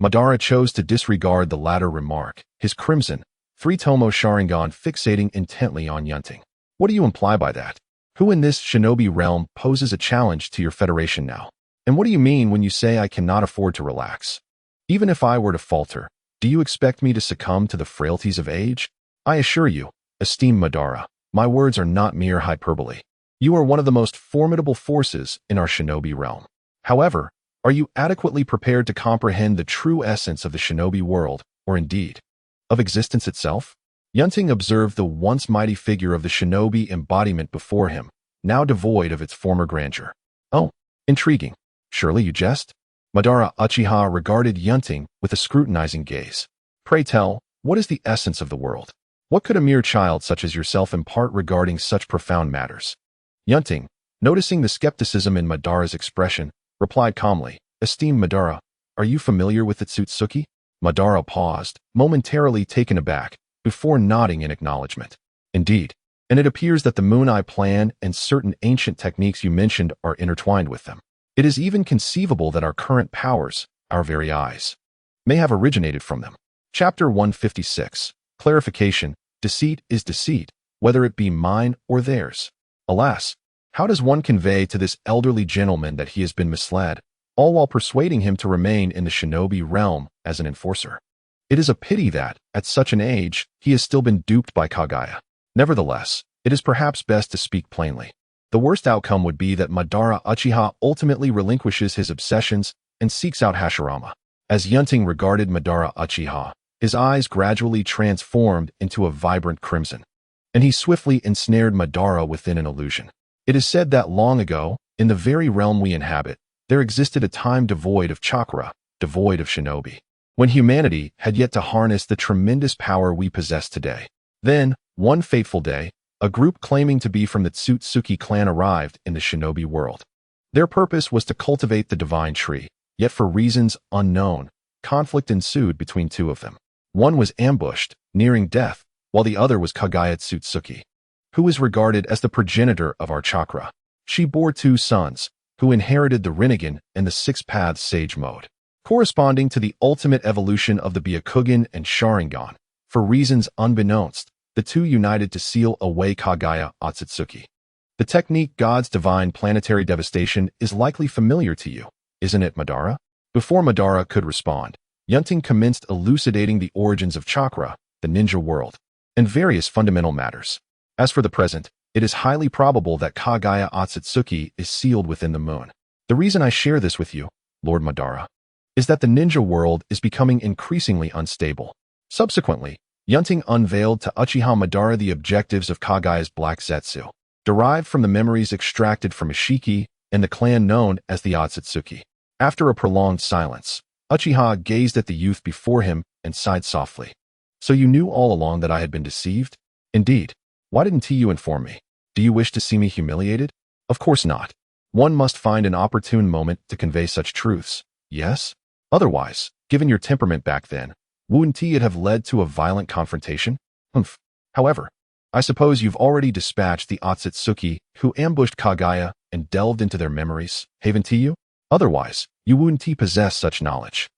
Madara chose to disregard the latter remark. His crimson, Three-Tomo Sharingan fixating intently on Yun Ting. What do you imply by that? Who in this shinobi realm poses a challenge to your federation now? And what do you mean when you say I cannot afford to relax? Even if I were to falter, do you expect me to succumb to the frailties of age? I assure you, esteemed Madara, my words are not mere hyperbole. You are one of the most formidable forces in our shinobi realm. However, are you adequately prepared to comprehend the true essence of the shinobi world, or indeed, of existence itself? Yun Ting observed the once mighty figure of the shinobi embodiment before him, now devoid of its former grandeur. Oh, intriguing. Surely you jest? Madara Uchiha regarded Yun Ting with a scrutinizing gaze. Pray tell, what is the essence of the world? What could a mere child such as yourself impart regarding such profound matters? Yun Ting, noticing the skepticism in Madara's expression, replied calmly, Esteemed Madara, are you familiar with the Otsutsuki? Madara paused, momentarily taken aback, before nodding in acknowledgement. Indeed, and it appears that the Moon Eye Plan and certain ancient techniques you mentioned are intertwined with them. It is even conceivable that our current powers, our very eyes, may have originated from them. Chapter 156. Clarification. Deceit is deceit, whether it be mine or theirs. Alas, how does one convey to this elderly gentleman that he has been misled, all while persuading him to remain in the shinobi realm as an enforcer? It is a pity that, at such an age, he has still been duped by Kagaya. Nevertheless, it is perhaps best to speak plainly. The worst outcome would be that Madara Uchiha ultimately relinquishes his obsessions and seeks out Hashirama. As Yun Ting regarded Madara Uchiha, his eyes gradually transformed into a vibrant crimson, and he swiftly ensnared Madara within an illusion. It is said that long ago, in the very realm we inhabit, there existed a time devoid of chakra, devoid of shinobi, when humanity had yet to harness the tremendous power we possess today. Then, one fateful day, a group claiming to be from the Otsutsuki clan arrived in the shinobi world. Their purpose was to cultivate the divine tree, yet for reasons unknown, conflict ensued between two of them. One was ambushed, nearing death, while the other was Kagaya Otsutsuki, who is regarded as the progenitor of our chakra. She bore two sons, who inherited the Rinnegan and the Six Paths Sage Mode, corresponding to the ultimate evolution of the Byakugan and Sharingan. For reasons unbeknownst, the two united to seal away Kagaya Otsutsuki. The technique God's divine planetary devastation is likely familiar to you, isn't it, Madara? Before Madara could respond, Yun Ting commenced elucidating the origins of chakra, the ninja world, and various fundamental matters. As for the present, it is highly probable that Kagaya Otsutsuki is sealed within the moon. The reason I share this with you, Lord Madara, is that the ninja world is becoming increasingly unstable. Subsequently, Yun Ting unveiled to Uchiha Madara the objectives of Kagaya's Black Zetsu, derived from the memories extracted from Ishiki and the clan known as the Otsutsuki. After a prolonged silence, Uchiha gazed at the youth before him and sighed softly. So you knew all along that I had been deceived? Indeed. Why didn't you inform me? Do you wish to see me humiliated? Of course not. One must find an opportune moment to convey such truths, yes? Otherwise, given your temperament back then, wouldn't it have led to a violent confrontation? Humph. However, I suppose you've already dispatched the Otsutsuki who ambushed Kagaya and delved into their memories, haven't you? Otherwise, you wouldn't possess such knowledge.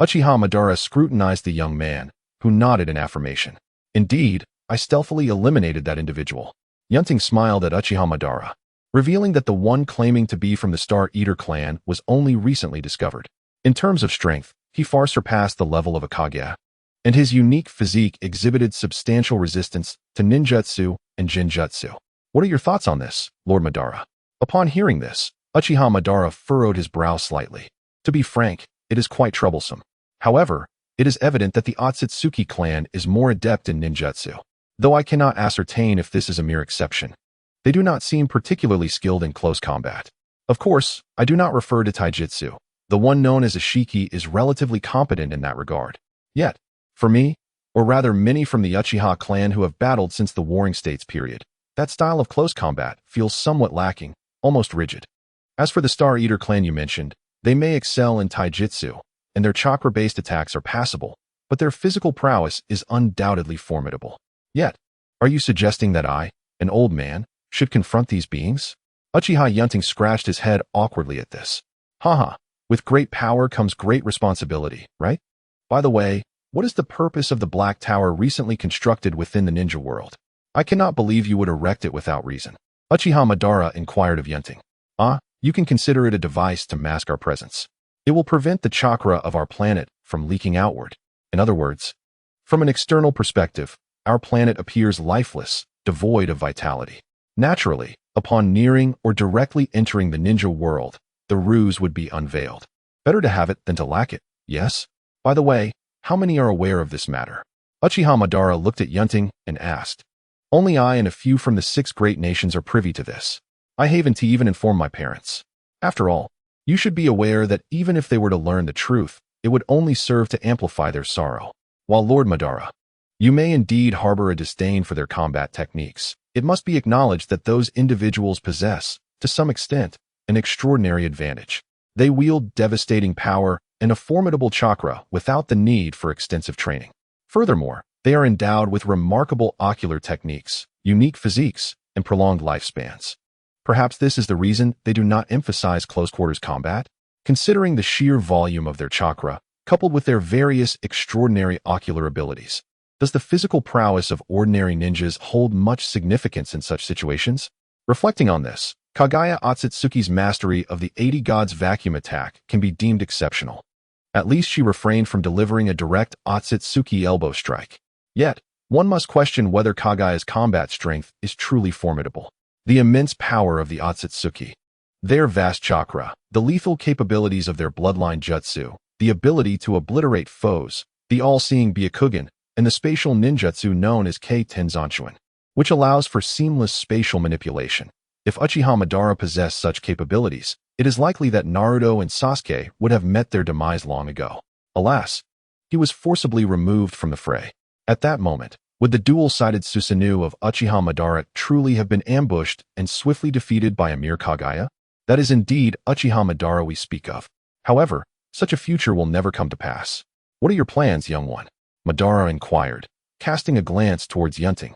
Uchiha Madara scrutinized the young man, who nodded in affirmation. Indeed, I stealthily eliminated that individual. Yun Ting smiled at Uchiha Madara, revealing that the one claiming to be from the Star Eater clan was only recently discovered. In terms of strength, he far surpassed the level of a Kage, and his unique physique exhibited substantial resistance to ninjutsu and genjutsu. What are your thoughts on this, Lord Madara? Upon hearing this, Uchiha Madara furrowed his brow slightly. To be frank, it is quite troublesome. However, it is evident that the Otsutsuki clan is more adept in ninjutsu, though I cannot ascertain if this is a mere exception. They do not seem particularly skilled in close combat. Of course, I do not refer to taijutsu. The one known as Ishiki is relatively competent in that regard. Yet, for me, or rather many from the Uchiha clan who have battled since the Warring States period, that style of close combat feels somewhat lacking, almost rigid. As for the Star Eater clan you mentioned, they may excel in taijutsu, and their chakra-based attacks are passable, but their physical prowess is undoubtedly formidable. Yet, are you suggesting that I, an old man, should confront these beings? Uchiha Yun Ting scratched his head awkwardly at this. Haha, with great power comes great responsibility, right? By the way, What is the purpose of the Black Tower recently constructed within the ninja world? I cannot believe you would erect it without reason. Uchiha Madara inquired of Yun Ting. You can consider it a device to mask our presence. It will prevent the chakra of our planet from leaking outward. In other words, from an external perspective, our planet appears lifeless, devoid of vitality. Naturally, upon nearing or directly entering the ninja world, the ruse would be unveiled. Better to have it than to lack it, yes? By the way, how many are aware of this matter? Uchiha Madara looked at Yun Ting and asked. Only I and a few from the 6 great nations are privy to this. I haven't to even inform my parents. After all, you should be aware that even if they were to learn the truth, it would only serve to amplify their sorrow. While Lord Madara, you may indeed harbor a disdain for their combat techniques, it must be acknowledged that those individuals possess, to some extent, an extraordinary advantage. They wield devastating power and a formidable chakra without the need for extensive training. Furthermore, they are endowed with remarkable ocular techniques, unique physiques, and prolonged lifespans. Perhaps this is the reason they do not emphasize close-quarters combat? Considering the sheer volume of their chakra, coupled with their various extraordinary ocular abilities, does the physical prowess of ordinary ninjas hold much significance in such situations? Reflecting on this, Kaguya Otsutsuki's mastery of the 80 Gods vacuum attack can be deemed exceptional. At least she refrained from delivering a direct Otsutsuki elbow strike. Yet, one must question whether Kaguya's combat strength is truly formidable. The immense power of the Otsutsuki, their vast chakra, the lethal capabilities of their bloodline jutsu, the ability to obliterate foes, the all-seeing Byakugan, and the spatial ninjutsu known as K-Tenzanshuan, which allows for seamless spatial manipulation. If Uchiha Madara possessed such capabilities, it is likely that Naruto and Sasuke would have met their demise long ago. Alas, he was forcibly removed from the fray. At that moment, would the dual-sided Susanoo of Uchiha Madara truly have been ambushed and swiftly defeated by a mere Kaguya? That is indeed Uchiha Madara we speak of. However, such a future will never come to pass. What are your plans, young one? Madara inquired, casting a glance towards Yun Ting.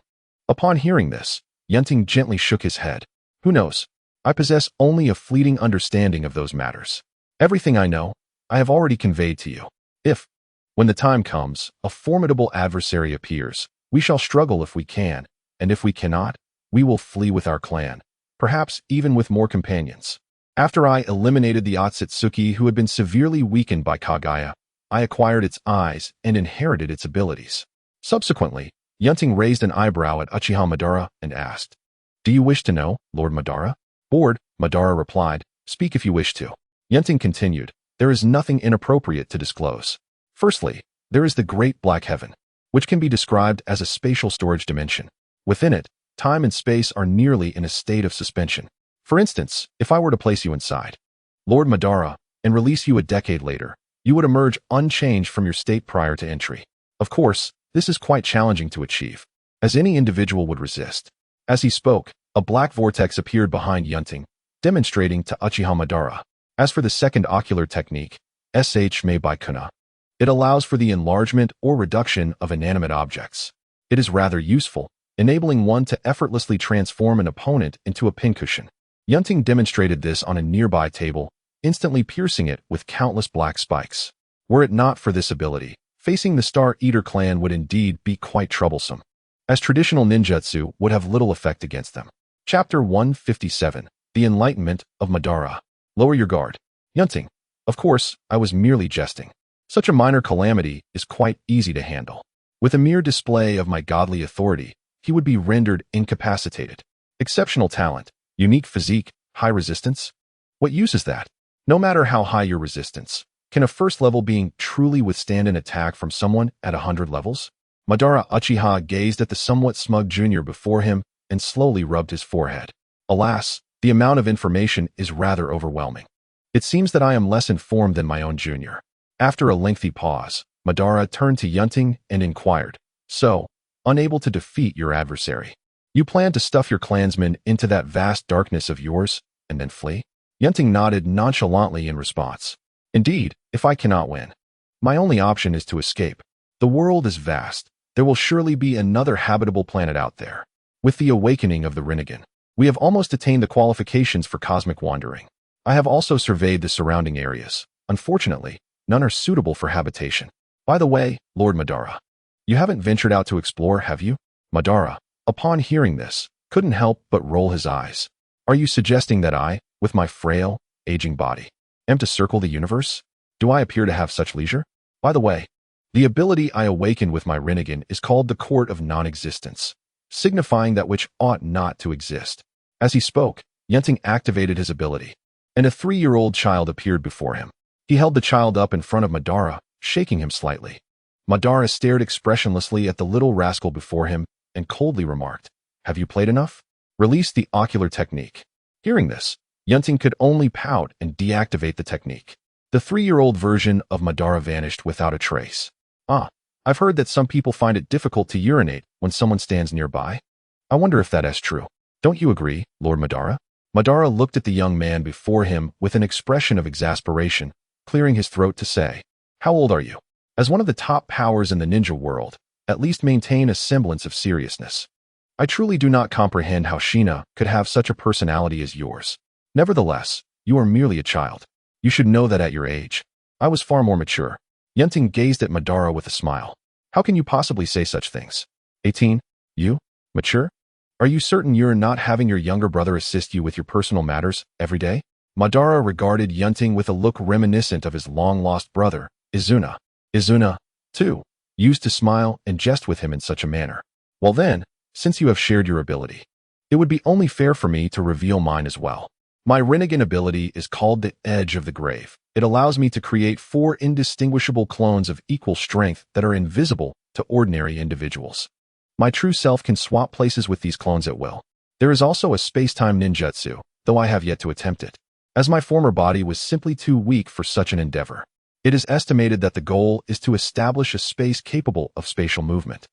Upon hearing this, Yun Ting gently shook his head. Who knows? I possess only a fleeting understanding of those matters. Everything I know, I have already conveyed to you. If, when the time comes, a formidable adversary appears, we shall struggle if we can, and if we cannot, we will flee with our clan, perhaps even with more companions. After I eliminated the Otsutsuki who had been severely weakened by Kaguya, I acquired its eyes and inherited its abilities. Subsequently, Yun Ting raised an eyebrow at Uchiha Madara and asked, Do you wish to know, Lord Madara? Bored, Madara replied, Speak if you wish to. Yun Ting continued, There is nothing inappropriate to disclose. Firstly, there is the Great Black Heaven, which can be described as a spatial storage dimension. Within it, time and space are nearly in a state of suspension. For instance, if I were to place you inside, Lord Madara, and release you a decade later, you would emerge unchanged from your state prior to entry. Of course, this is quite challenging to achieve, as any individual would resist. As he spoke, a black vortex appeared behind Yun Ting, demonstrating to Uchiha Madara. As for the second ocular technique, sh made by Kuna, it allows for the enlargement or reduction of inanimate objects. It is rather useful, enabling one to effortlessly transform an opponent into a pincushion. Yun Ting demonstrated this on a nearby table, instantly piercing it with countless black spikes. Were it not for this ability, facing the Star Eater clan would indeed be quite troublesome, as traditional ninjutsu would have little effect against them. Chapter 157, The Enlightenment of Madara. Lower your guard. Yun Ting, of course, I was merely jesting. Such a minor calamity is quite easy to handle. With a mere display of my godly authority, he would be rendered incapacitated. Exceptional talent, unique physique, high resistance? What use is that? No matter how high your resistance, can a first-level being truly withstand an attack from someone at 100 levels? Madara Uchiha gazed at the somewhat smug junior before him and slowly rubbed his forehead. Alas, the amount of information is rather overwhelming. It seems that I am less informed than my own junior. After a lengthy pause, Madara turned to Yun Ting and inquired, So, unable to defeat your adversary, you plan to stuff your clansmen into that vast darkness of yours and then flee? Yun Ting nodded nonchalantly in response. Indeed, if I cannot win, my only option is to escape. The world is vast. There will surely be another habitable planet out there. With the awakening of the Rinnegan, we have almost attained the qualifications for cosmic wandering. I have also surveyed the surrounding areas. Unfortunately, none are suitable for habitation. By the way, Lord Madara, you haven't ventured out to explore, have you? Madara, upon hearing this, couldn't help but roll his eyes. Are you suggesting that I, with my frail, aging body, am to circle the universe? Do I appear to have such leisure? By the way, the ability I awakened with my Rinnegan is called the Court of Non-Existence, signifying that which ought not to exist. As he spoke, Yun Ting activated his ability, and a 3-year-old child appeared before him. He held the child up in front of Madara, shaking him slightly. Madara stared expressionlessly at the little rascal before him and coldly remarked, "Have you played enough? Release the ocular technique." Hearing this, Yun Ting could only pout and deactivate the technique. The 3-year-old version of Madara vanished without a trace. I've heard that some people find it difficult to urinate when someone stands nearby. I wonder if that is true. Don't you agree, Lord Madara? Madara looked at the young man before him with an expression of exasperation, clearing his throat to say, "How old are you? As one of the top powers in the ninja world, at least maintain a semblance of seriousness. I truly do not comprehend how Kushina could have such a personality as yours. Nevertheless, you are merely a child. You should know that at your age, I was far more mature." Yun Ting gazed at Madara with a smile. "How can you possibly say such things? 18? You? Mature? Are you certain you're not having your younger brother assist you with your personal matters every day?" Madara regarded Yun Ting with a look reminiscent of his long-lost brother, Izuna. Izuna, too, used to smile and jest with him in such a manner. "Well then, since you have shared your ability, it would be only fair for me to reveal mine as well. My Rinnegan ability is called the Edge of the Grave. It allows me to create 4 indistinguishable clones of equal strength that are invisible to ordinary individuals. My true self can swap places with these clones at will. There is also a space-time ninjutsu, though I have yet to attempt it, as my former body was simply too weak for such an endeavor. It is estimated that the goal is to establish a space capable of spatial movement,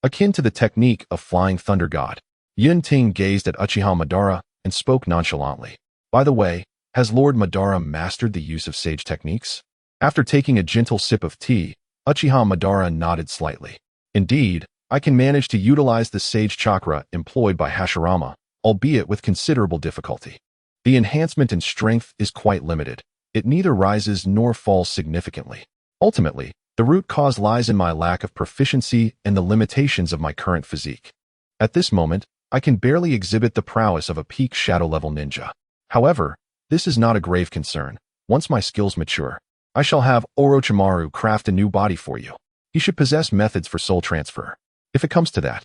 akin to the technique of Flying Thunder God." Yun Ting gazed at Uchiha Madara and spoke nonchalantly. "By the way, has Lord Madara mastered the use of sage techniques?" After taking a gentle sip of tea, Uchiha Madara nodded slightly. "Indeed, I can manage to utilize the sage chakra employed by Hashirama, albeit with considerable difficulty. The enhancement in strength is quite limited. It neither rises nor falls significantly. Ultimately, the root cause lies in my lack of proficiency and the limitations of my current physique. At this moment, I can barely exhibit the prowess of a peak shadow-level ninja. However, this is not a grave concern. Once my skills mature, I shall have Orochimaru craft a new body for you. He should possess methods for soul transfer. If it comes to that,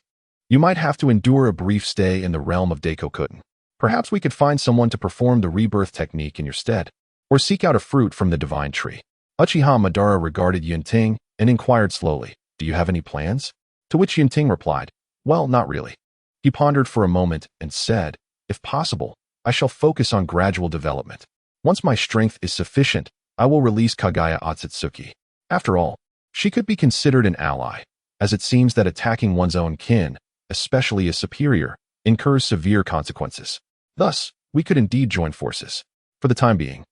you might have to endure a brief stay in the realm of Daikokutten. Perhaps we could find someone to perform the rebirth technique in your stead, or seek out a fruit from the divine tree." Uchiha Madara regarded Yun Ting and inquired slowly, "Do you have any plans?" To which Yun Ting replied, "Well, not really." He pondered for a moment and said, "If possible, I shall focus on gradual development. Once my strength is sufficient, I will release Kaguya Otsutsuki. After all, she could be considered an ally, as it seems that attacking one's own kin, especially a superior, incurs severe consequences. Thus, we could indeed join forces. For the time being,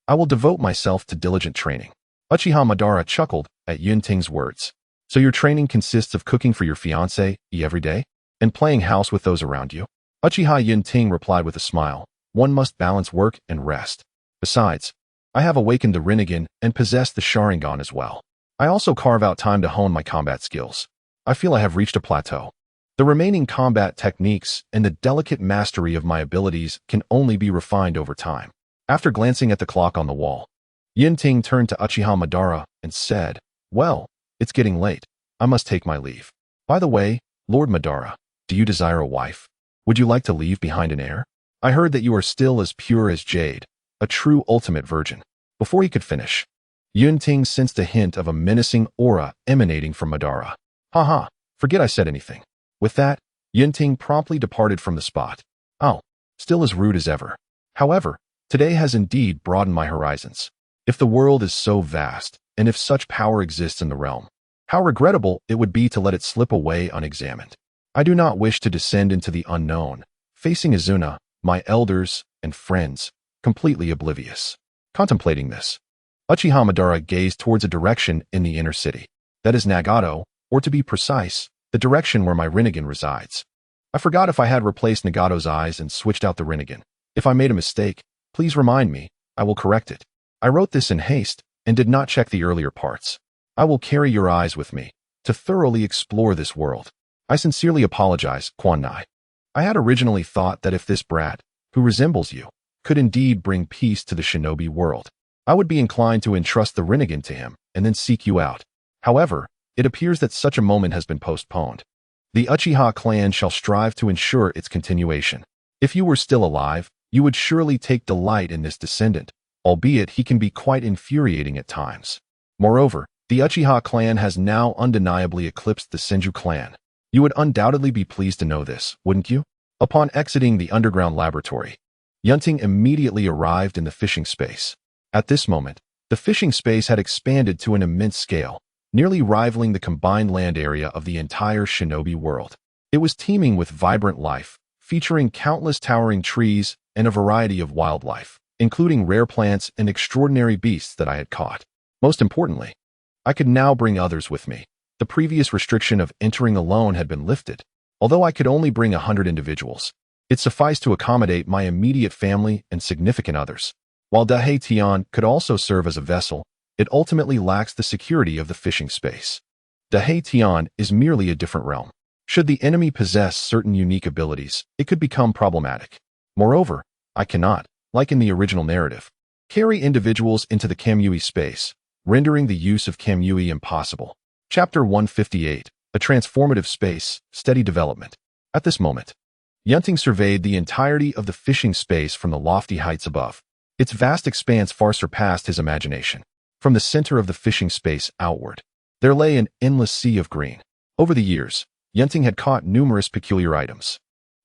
I will devote myself to diligent training." Uchiha Madara chuckled at Yun Ting's words. "So your training consists of cooking for your fiancé every day, and playing house with those around you?" Uchiha Yun Ting replied with a smile, "One must balance work and rest. Besides, I have awakened the Rinnegan and possess the Sharingan as well. I also carve out time to hone my combat skills. I feel I have reached a plateau. The remaining combat techniques and the delicate mastery of my abilities can only be refined over time." After glancing at the clock on the wall, Yun Ting turned to Uchiha Madara and said, "Well, it's getting late. I must take my leave. By the way, Lord Madara, do you desire a wife? Would you like to leave behind an heir? I heard that you are still as pure as jade, a true ultimate virgin." Before he could finish, Yun Ting sensed a hint of a menacing aura emanating from Madara. "Haha, forget I said anything." With that, Yun Ting promptly departed from the spot. "Oh, still as rude as ever. However, today has indeed broadened my horizons. If the world is so vast, and if such power exists in the realm, how regrettable it would be to let it slip away unexamined. I do not wish to descend into the unknown, facing Izuna, my elders, and friends, completely oblivious." Contemplating this, Uchiha Madara gazed towards a direction in the inner city. That is Nagato, or to be precise, the direction where my Rinnegan resides. I forgot if I had replaced Nagato's eyes and switched out the Rinnegan. If I made a mistake, please remind me, I will correct it. I wrote this in haste and did not check the earlier parts. I will carry your eyes with me to thoroughly explore this world. I sincerely apologize, Quan Nai. I had originally thought that if this brat, who resembles you, could indeed bring peace to the shinobi world, I would be inclined to entrust the Rinnegan to him and then seek you out. However, it appears that such a moment has been postponed. The Uchiha clan shall strive to ensure its continuation. If you were still alive, you would surely take delight in this descendant, albeit he can be quite infuriating at times. Moreover, the Uchiha clan has now undeniably eclipsed the Senju clan. You would undoubtedly be pleased to know this, wouldn't you? Upon exiting the underground laboratory, Yun Ting immediately arrived in the fishing space. At this moment, the fishing space had expanded to an immense scale, nearly rivaling the combined land area of the entire shinobi world. It was teeming with vibrant life, featuring countless towering trees and a variety of wildlife, including rare plants and extraordinary beasts that I had caught. Most importantly, I could now bring others with me. The previous restriction of entering alone had been lifted. Although I could only bring 100 individuals, it sufficed to accommodate my immediate family and significant others. While Dahei Tian could also serve as a vessel, it ultimately lacks the security of the fishing space. Dahei Tian is merely a different realm. Should the enemy possess certain unique abilities, it could become problematic. Moreover, I cannot, like in the original narrative, carry individuals into the Kamui space, rendering the use of Kamui impossible. Chapter 158, A Transformative Space, Steady Development. At this moment, Yun Ting surveyed the entirety of the fishing space from the lofty heights above. Its vast expanse far surpassed his imagination. From the center of the fishing space outward, there lay an endless sea of green. Over the years, Yun Ting had caught numerous peculiar items.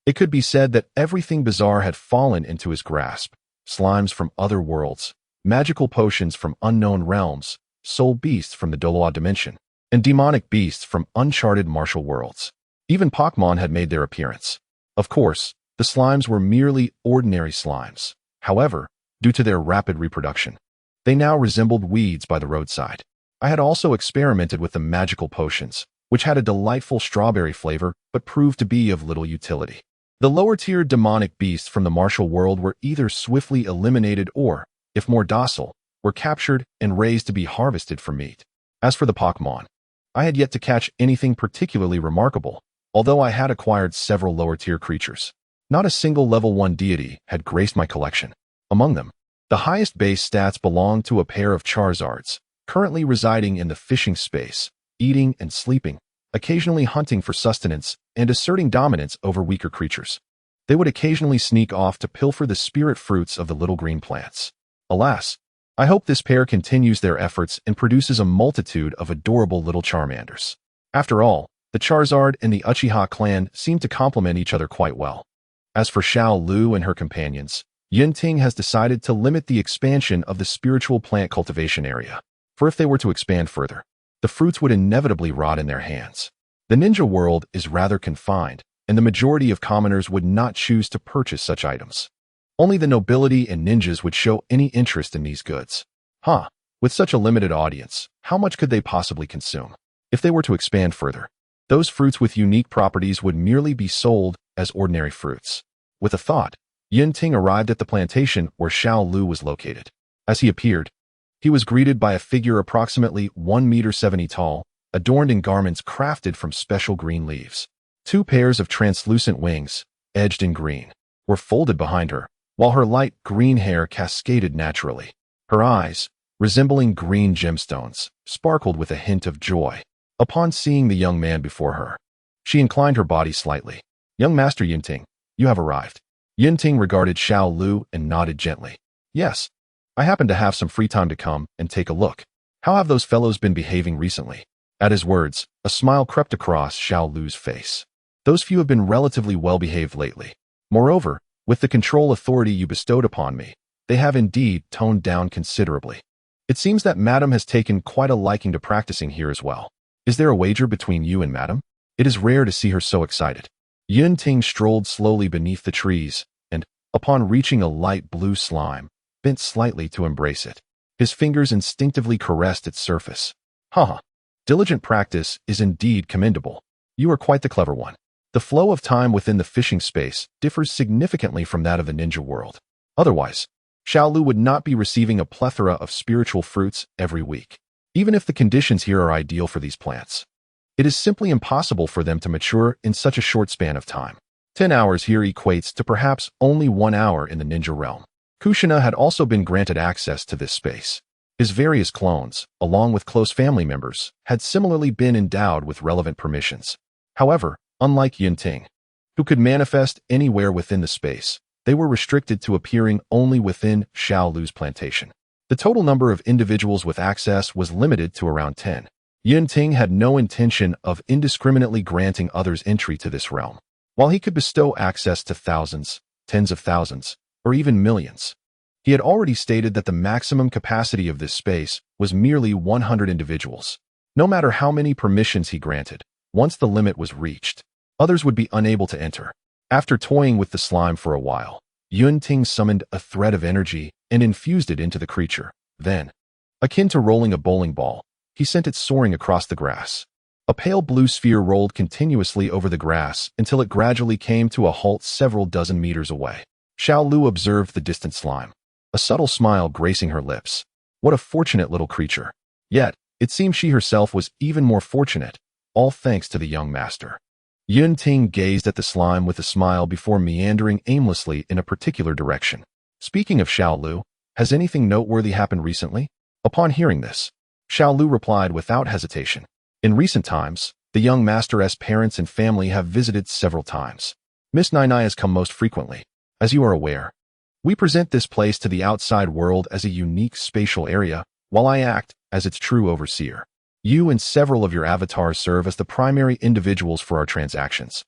It could be said that everything bizarre had fallen into his grasp. Slimes from other worlds, magical potions from unknown realms, soul beasts from the Doloa dimension, and demonic beasts from uncharted martial worlds. Even Pokemon had made their appearance. Of course, the slimes were merely ordinary slimes. However, due to their rapid reproduction, they now resembled weeds by the roadside. I had also experimented with the magical potions, which had a delightful strawberry flavor but proved to be of little utility. The lower-tier demonic beasts from the martial world were either swiftly eliminated or, if more docile, were captured and raised to be harvested for meat. As for the Pokemon, I had yet to catch anything particularly remarkable, although I had acquired several lower-tier creatures. Not a single level 1 deity had graced my collection. Among them, the highest base stats belonged to a pair of Charizards, currently residing in the fishing space, eating and sleeping, occasionally hunting for sustenance, and asserting dominance over weaker creatures. They would occasionally sneak off to pilfer the spirit fruits of the little green plants. Alas, I hope this pair continues their efforts and produces a multitude of adorable little Charmanders. After all, the Charizard and the Uchiha clan seem to complement each other quite well. As for Xiao Lu and her companions, Yun Ting has decided to limit the expansion of the spiritual plant cultivation area, for if they were to expand further, the fruits would inevitably rot in their hands. The ninja world is rather confined, and the majority of commoners would not choose to purchase such items. Only the nobility and ninjas would show any interest in these goods. With such a limited audience, how much could they possibly consume? If they were to expand further, those fruits with unique properties would merely be sold as ordinary fruits. With a thought, Yun Ting arrived at the plantation where Xiao Lu was located. As he appeared, he was greeted by a figure approximately 1.70 meters tall, adorned in garments crafted from special green leaves. 2 pairs of translucent wings, edged in green, were folded behind her, while her light green hair cascaded naturally. Her eyes, resembling green gemstones, sparkled with a hint of joy. Upon seeing the young man before her, she inclined her body slightly. "Young Master Yun Ting, you have arrived." Yun Ting regarded Xiao Lu and nodded gently. "Yes, I happen to have some free time to come and take a look. How have those fellows been behaving recently?" At his words, a smile crept across Xiao Lu's face. "Those few have been relatively well-behaved lately. Moreover, with the control authority you bestowed upon me, they have indeed toned down considerably. It seems that Madam has taken quite a liking to practicing here as well. Is there a wager between you and Madam? It is rare to see her so excited." Yun Ting strolled slowly beneath the trees, and, upon reaching a light blue slime, bent slightly to embrace it. His fingers instinctively caressed its surface. Diligent practice is indeed commendable. You are quite the clever one. The flow of time within the fishing space differs significantly from that of the ninja world. Otherwise, Xiao Lu would not be receiving a plethora of spiritual fruits every week. even if the conditions here are ideal for these plants. It is simply impossible for them to mature in such a short span of time. 10 hours here equates to perhaps only 1 hour in the ninja realm. Kushina had also been granted access to this space. His various clones, along with close family members, had similarly been endowed with relevant permissions. However, unlike Yun Ting, who could manifest anywhere within the space, they were restricted to appearing only within Xiao Lu's plantation. The total number of individuals with access was limited to around 10. Yun Ting had no intention of indiscriminately granting others entry to this realm. While he could bestow access to thousands, tens of thousands, or even millions, he had already stated that the maximum capacity of this space was merely 100 individuals. No matter how many permissions he granted, once the limit was reached, others would be unable to enter. After toying with the slime for a while, Yun Ting summoned a thread of energy and infused it into the creature. Then, akin to rolling a bowling ball, he sent it soaring across the grass. A pale blue sphere rolled continuously over the grass until it gradually came to a halt several dozen meters away. Xiao Lu observed the distant slime, a subtle smile gracing her lips. What a fortunate little creature. Yet, it seemed she herself was even more fortunate, all thanks to the young master. Yun Ting gazed at the slime with a smile before meandering aimlessly in a particular direction. Speaking of Xiao Lu, has anything noteworthy happened recently? Upon hearing this, Xiao Lu replied without hesitation. In recent times, the young master's parents and family have visited several times. Miss Nai Nai has come most frequently. As you are aware, we present this place to the outside world as a unique spatial area, while I act as its true overseer. You and several of your avatars serve as the primary individuals for our transactions.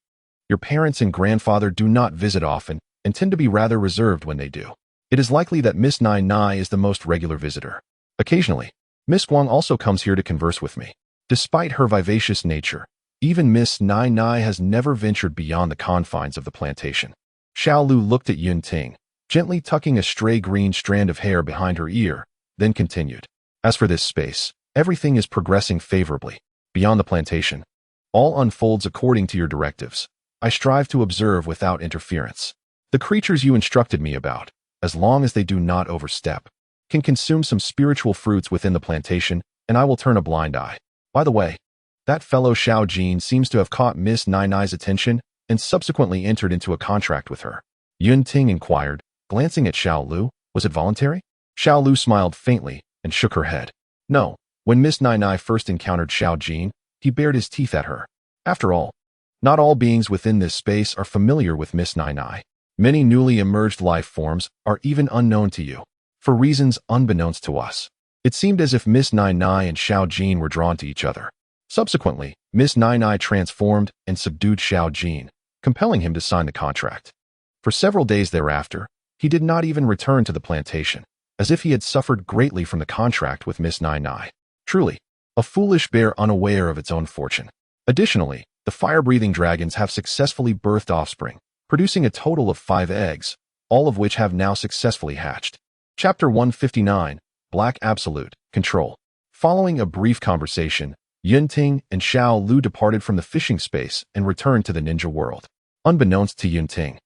Your parents and grandfather do not visit often and tend to be rather reserved when they do. It is likely that Miss Nai Nai is the most regular visitor. Occasionally, Miss Guang also comes here to converse with me. Despite her vivacious nature, even Miss Nai Nai has never ventured beyond the confines of the plantation. Xiao Lu looked at Yun Ting, gently tucking a stray green strand of hair behind her ear, then continued. As for this space, everything is progressing favorably. Beyond the plantation, all unfolds according to your directives. I strive to observe without interference. The creatures you instructed me about, as long as they do not overstep, can consume some spiritual fruits within the plantation, and I will turn a blind eye. By the way, that fellow Xiao Jin seems to have caught Miss Nai Nai's attention and subsequently entered into a contract with her. Yun Ting inquired, glancing at Xiao Lu. Was it voluntary? Xiao Lu smiled faintly and shook her head. No. When Miss Nai Nai first encountered Xiao Jin, he bared his teeth at her. After all, not all beings within this space are familiar with Miss Nai Nai. Many newly emerged life forms are even unknown to you, for reasons unbeknownst to us. It seemed as if Miss Nai Nai and Xiao Jin were drawn to each other. Subsequently, Miss Nai Nai transformed and subdued Xiao Jin, compelling him to sign the contract. For several days thereafter, he did not even return to the plantation, as if he had suffered greatly from the contract with Miss Nai Nai. Truly, a foolish bear unaware of its own fortune. Additionally, the fire-breathing dragons have successfully birthed offspring, producing a total of 5 eggs, all of which have now successfully hatched. Chapter 159, Black Absolute, Control. Following a brief conversation, Yun Ting and Xiao Lu departed from the fishing space and returned to the ninja world. Unbeknownst to Yun Ting,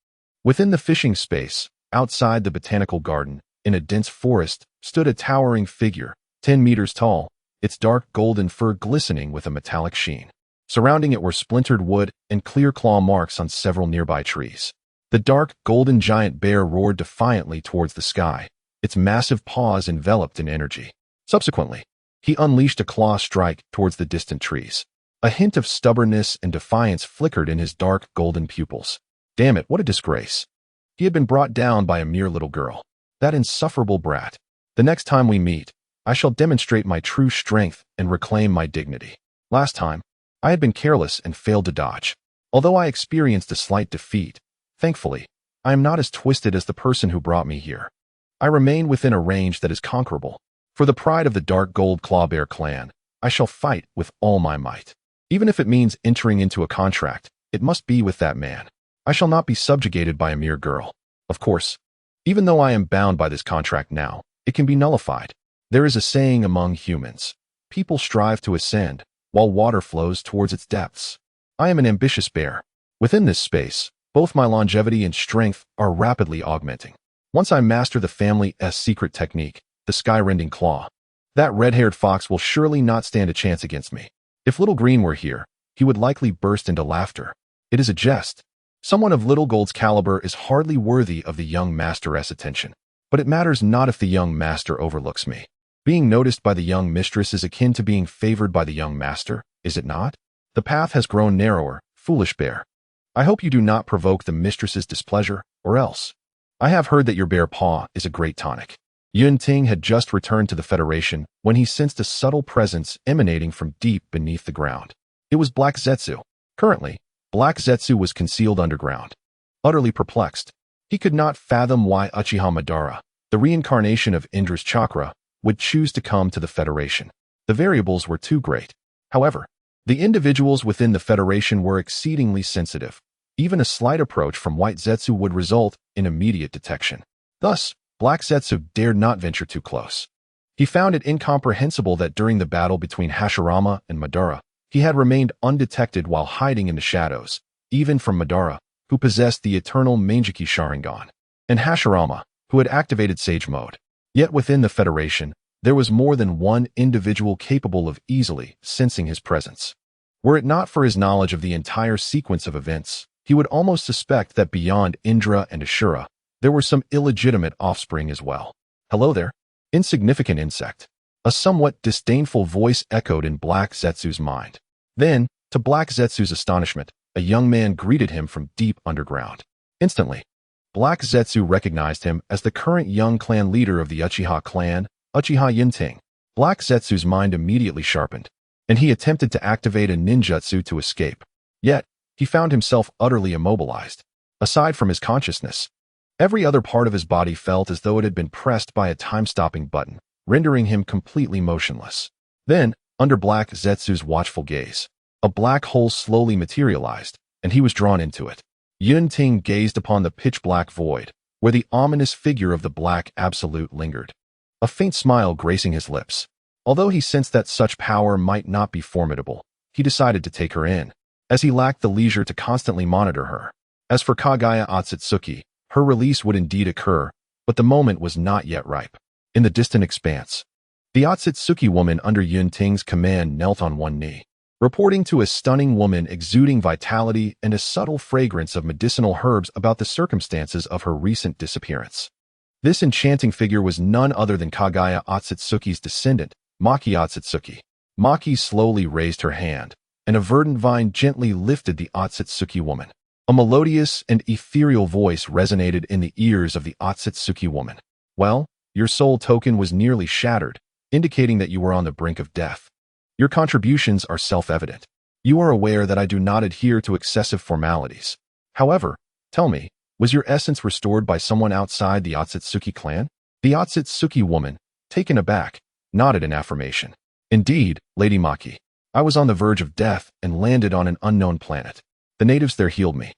within the fishing space, outside the botanical garden, in a dense forest, stood a towering figure, 10 meters tall, its dark golden fur glistening with a metallic sheen. Surrounding it were splintered wood and clear claw marks on several nearby trees. The dark golden giant bear roared defiantly towards the sky, its massive paws enveloped in energy. Subsequently, he unleashed a claw strike towards the distant trees. A hint of stubbornness and defiance flickered in his dark golden pupils. Damn it, what a disgrace. He had been brought down by a mere little girl. That insufferable brat. The next time we meet, I shall demonstrate my true strength and reclaim my dignity. Last time, I had been careless and failed to dodge. Although I experienced a slight defeat, thankfully, I am not as twisted as the person who brought me here. I remain within a range that is conquerable. For the pride of the Dark Gold Clawbear clan, I shall fight with all my might. Even if it means entering into a contract, it must be with that man. I shall not be subjugated by a mere girl. Of course, even though I am bound by this contract now, it can be nullified. There is a saying among humans: people strive to ascend, while water flows towards its depths. I am an ambitious bear. Within this space, both my longevity and strength are rapidly augmenting. Once I master the family's secret technique, the sky-rending claw, That red-haired fox will surely not stand a chance against me. If Little Green were here, he would likely burst into laughter. It is a jest. Someone of Little Gold's caliber is hardly worthy of the young masteress' attention. But it matters not if the young master overlooks me. Being noticed by the young mistress is akin to being favored by the young master, is it not? The path has grown narrower, foolish bear. I hope you do not provoke the mistress's displeasure, or else. I have heard that your bare paw is a great tonic. Yun Ting had just returned to the Federation when he sensed a subtle presence emanating from deep beneath the ground. It was Black Zetsu. Currently, Black Zetsu was concealed underground. Utterly perplexed, he could not fathom why Uchiha Madara, the reincarnation of Indra's chakra, would choose to come to the Federation. The variables were too great. However, the individuals within the Federation were exceedingly sensitive. Even a slight approach from White Zetsu would result in immediate detection. Thus, Black Zetsu dared not venture too close. He found it incomprehensible that during the battle between Hashirama and Madara, he had remained undetected while hiding in the shadows, even from Madara, who possessed the eternal Mangeki Sharingan, and Hashirama, who had activated Sage Mode. Yet within the Federation, there was more than one individual capable of easily sensing his presence. Were it not for his knowledge of the entire sequence of events, he would almost suspect that beyond Indra and Ashura, there were some illegitimate offspring as well. Hello there, insignificant insect. A somewhat disdainful voice echoed in Black Zetsu's mind. Then, to Black Zetsu's astonishment, a young man greeted him from deep underground. Instantly, Black Zetsu recognized him as the current young clan leader of the Uchiha clan, Uchiha Yun Ting. Black Zetsu's mind immediately sharpened, and he attempted to activate a ninjutsu to escape. Yet, he found himself utterly immobilized. Aside from his consciousness, every other part of his body felt as though it had been pressed by a time-stopping button, rendering him completely motionless. Then, under Black Zetsu's watchful gaze, a black hole slowly materialized, and he was drawn into it. Yun Ting gazed upon the pitch-black void, where the ominous figure of the Black Absolute lingered, a faint smile gracing his lips. Although he sensed that such power might not be formidable, he decided to take her in, as he lacked the leisure to constantly monitor her. As for Kagaya Otsutsuki, her release would indeed occur, but the moment was not yet ripe. In the distant expanse, the Otsutsuki woman under Yun Ting's command knelt on one knee, reporting to a stunning woman exuding vitality and a subtle fragrance of medicinal herbs about the circumstances of her recent disappearance. This enchanting figure was none other than Kagaya Otsutsuki's descendant, Maki Otsutsuki. Maki slowly raised her hand, and a verdant vine gently lifted the Otsutsuki woman. A melodious and ethereal voice resonated in the ears of the Otsutsuki woman. Well, your soul token was nearly shattered, indicating that you were on the brink of death. Your contributions are self-evident. You are aware that I do not adhere to excessive formalities. However, tell me, was your essence restored by someone outside the Otsutsuki clan? The Otsutsuki woman, taken aback, nodded in affirmation. Indeed, Lady Maki. I was on the verge of death and landed on an unknown planet. The natives there healed me.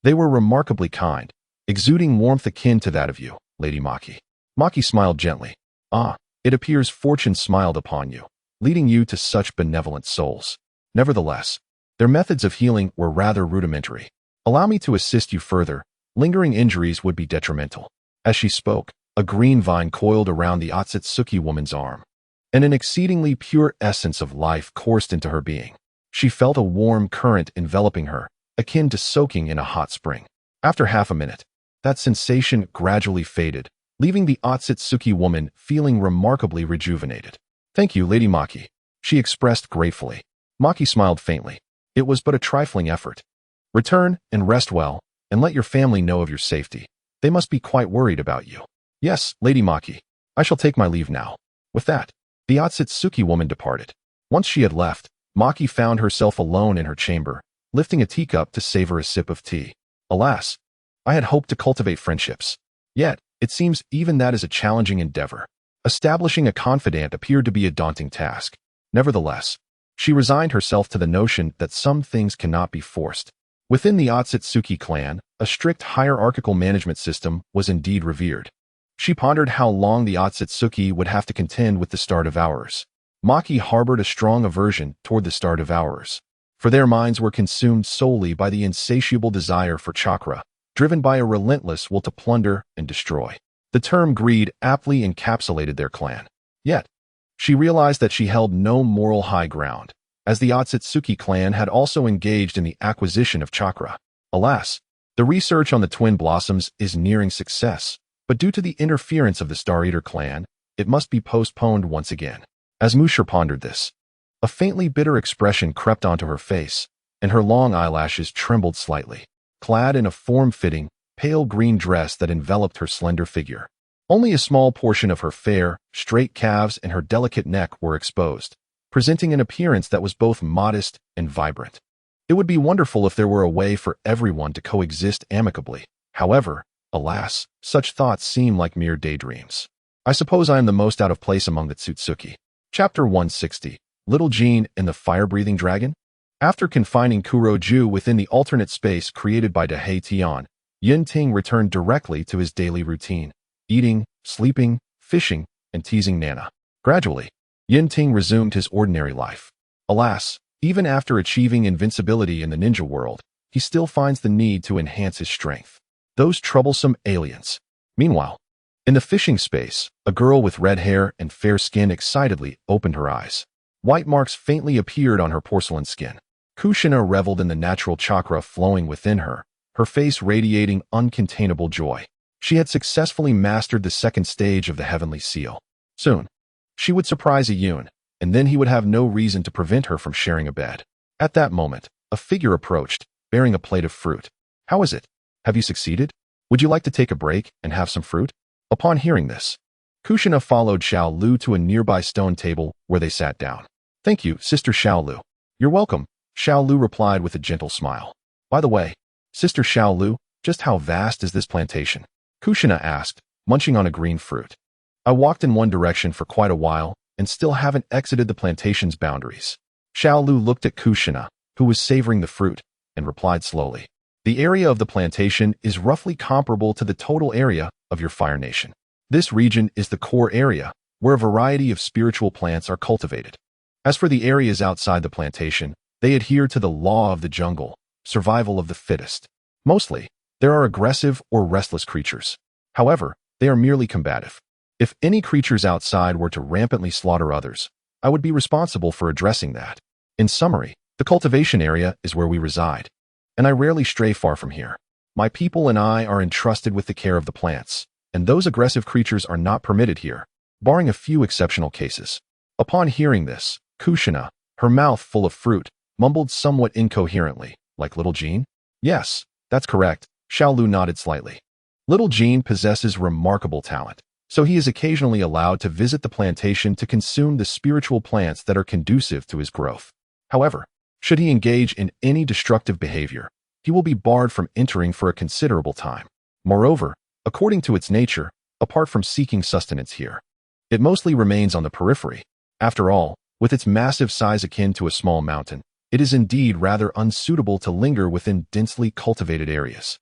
They were remarkably kind, exuding warmth akin to that of you, Lady Maki. Maki smiled gently. Ah, it appears fortune smiled upon you, leading you to such benevolent souls. Nevertheless, their methods of healing were rather rudimentary. Allow me to assist you further. Lingering injuries would be detrimental. As she spoke, a green vine coiled around the Otsutsuki woman's arm, and an exceedingly pure essence of life coursed into her being. She felt a warm current enveloping her, akin to soaking in a hot spring. After half a minute, that sensation gradually faded, leaving the Otsutsuki woman feeling remarkably rejuvenated. Thank you, Lady Maki, she expressed gratefully. Maki smiled faintly. It was but a trifling effort. Return and rest well, and let your family know of your safety. They must be quite worried about you. Yes, Lady Maki. I shall take my leave now. With that, the Otsutsuki woman departed. Once she had left, Maki found herself alone in her chamber, lifting a teacup to savor a sip of tea. Alas, I had hoped to cultivate friendships. Yet, it seems even that is a challenging endeavor. Establishing a confidant appeared to be a daunting task. Nevertheless, she resigned herself to the notion that some things cannot be forced. Within the Otsutsuki clan, a strict hierarchical management system was indeed revered. She pondered how long the Otsutsuki would have to contend with the Star Devourers. Maki harbored a strong aversion toward the Star Devourers, for their minds were consumed solely by the insatiable desire for chakra, driven by a relentless will to plunder and destroy. The term greed aptly encapsulated their clan. Yet, She realized that she held no moral high ground, as the Otsutsuki clan had also engaged in the acquisition of chakra. Alas, the research on the twin blossoms is nearing success, but due to the interference of the Star Eater clan, it must be postponed once again. As Musher pondered this, a faintly bitter expression crept onto her face, and her long eyelashes trembled slightly. Clad in a form-fitting, pale green dress that enveloped her slender figure, only a small portion of her fair, straight calves and her delicate neck were exposed, presenting an appearance that was both modest and vibrant. It would be wonderful if there were a way for everyone to coexist amicably. However, alas, such thoughts seem like mere daydreams. I suppose I am the most out of place among the Tsutsuki. Chapter 160. Little Jean and the Fire-Breathing Dragon? After confining Kuroju within the alternate space created by Dahei Tian, Yun Ting returned directly to his daily routine, eating, sleeping, fishing, and teasing Nana. Gradually, Yun Ting resumed his ordinary life. Alas, even after achieving invincibility in the ninja world, he still finds the need to enhance his strength. Those troublesome aliens. Meanwhile, in the fishing space, a girl with red hair and fair skin excitedly opened her eyes. White marks faintly appeared on her porcelain skin. Kushina reveled in the natural chakra flowing within her, her face radiating uncontainable joy. She had successfully mastered the second stage of the heavenly seal. Soon, she would surprise Yun, and then he would have no reason to prevent her from sharing a bed. At that moment, a figure approached, bearing a plate of fruit. How is it? Have you succeeded? Would you like to take a break and have some fruit? Upon hearing this, Kushina followed Xiao Lu to a nearby stone table where they sat down. Thank you, Sister Xiao Lu. You're welcome, Xiao Lu replied with a gentle smile. By the way, Sister Xiao Lu, just how vast is this plantation? Kushina asked, munching on a green fruit. I walked in one direction for quite a while and still haven't exited the plantation's boundaries. Xiao Lu looked at Kushina, who was savoring the fruit, and replied slowly. The area of the plantation is roughly comparable to the total area of your Fire Nation. This region is the core area, where a variety of spiritual plants are cultivated. As for the areas outside the plantation, they adhere to the law of the jungle, survival of the fittest. Mostly, there are aggressive or restless creatures. However, they are merely combative. If any creatures outside were to rampantly slaughter others, I would be responsible for addressing that. In summary, the cultivation area is where we reside, and I rarely stray far from here. My people and I are entrusted with the care of the plants, and those aggressive creatures are not permitted here, barring a few exceptional cases. Upon hearing this, Kushina, her mouth full of fruit, mumbled somewhat incoherently, like Little Jean? Yes, that's correct, Xiao Lu nodded slightly. Little Jean possesses remarkable talent, so he is occasionally allowed to visit the plantation to consume the spiritual plants that are conducive to his growth. However, should he engage in any destructive behavior, he will be barred from entering for a considerable time. Moreover, according to its nature, apart from seeking sustenance here, it mostly remains on the periphery. After all, with its massive size akin to a small mountain, it is indeed rather unsuitable to linger within densely cultivated areas.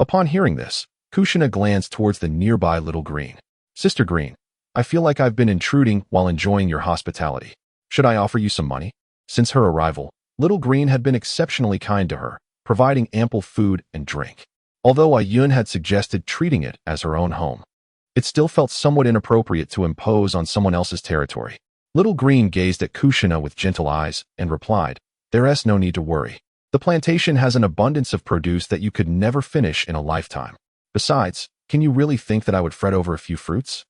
Upon hearing this, Kushina glanced towards the nearby Little Green. Sister Green, I feel like I've been intruding while enjoying your hospitality. Should I offer you some money? Since her arrival, Little Green had been exceptionally kind to her, providing ample food and drink. Although Yun had suggested treating it as her own home, it still felt somewhat inappropriate to impose on someone else's territory. Little Green gazed at Kushina with gentle eyes and replied, There's no need to worry. The plantation has an abundance of produce that you could never finish in a lifetime. Besides, can you really think that I would fret over a few fruits?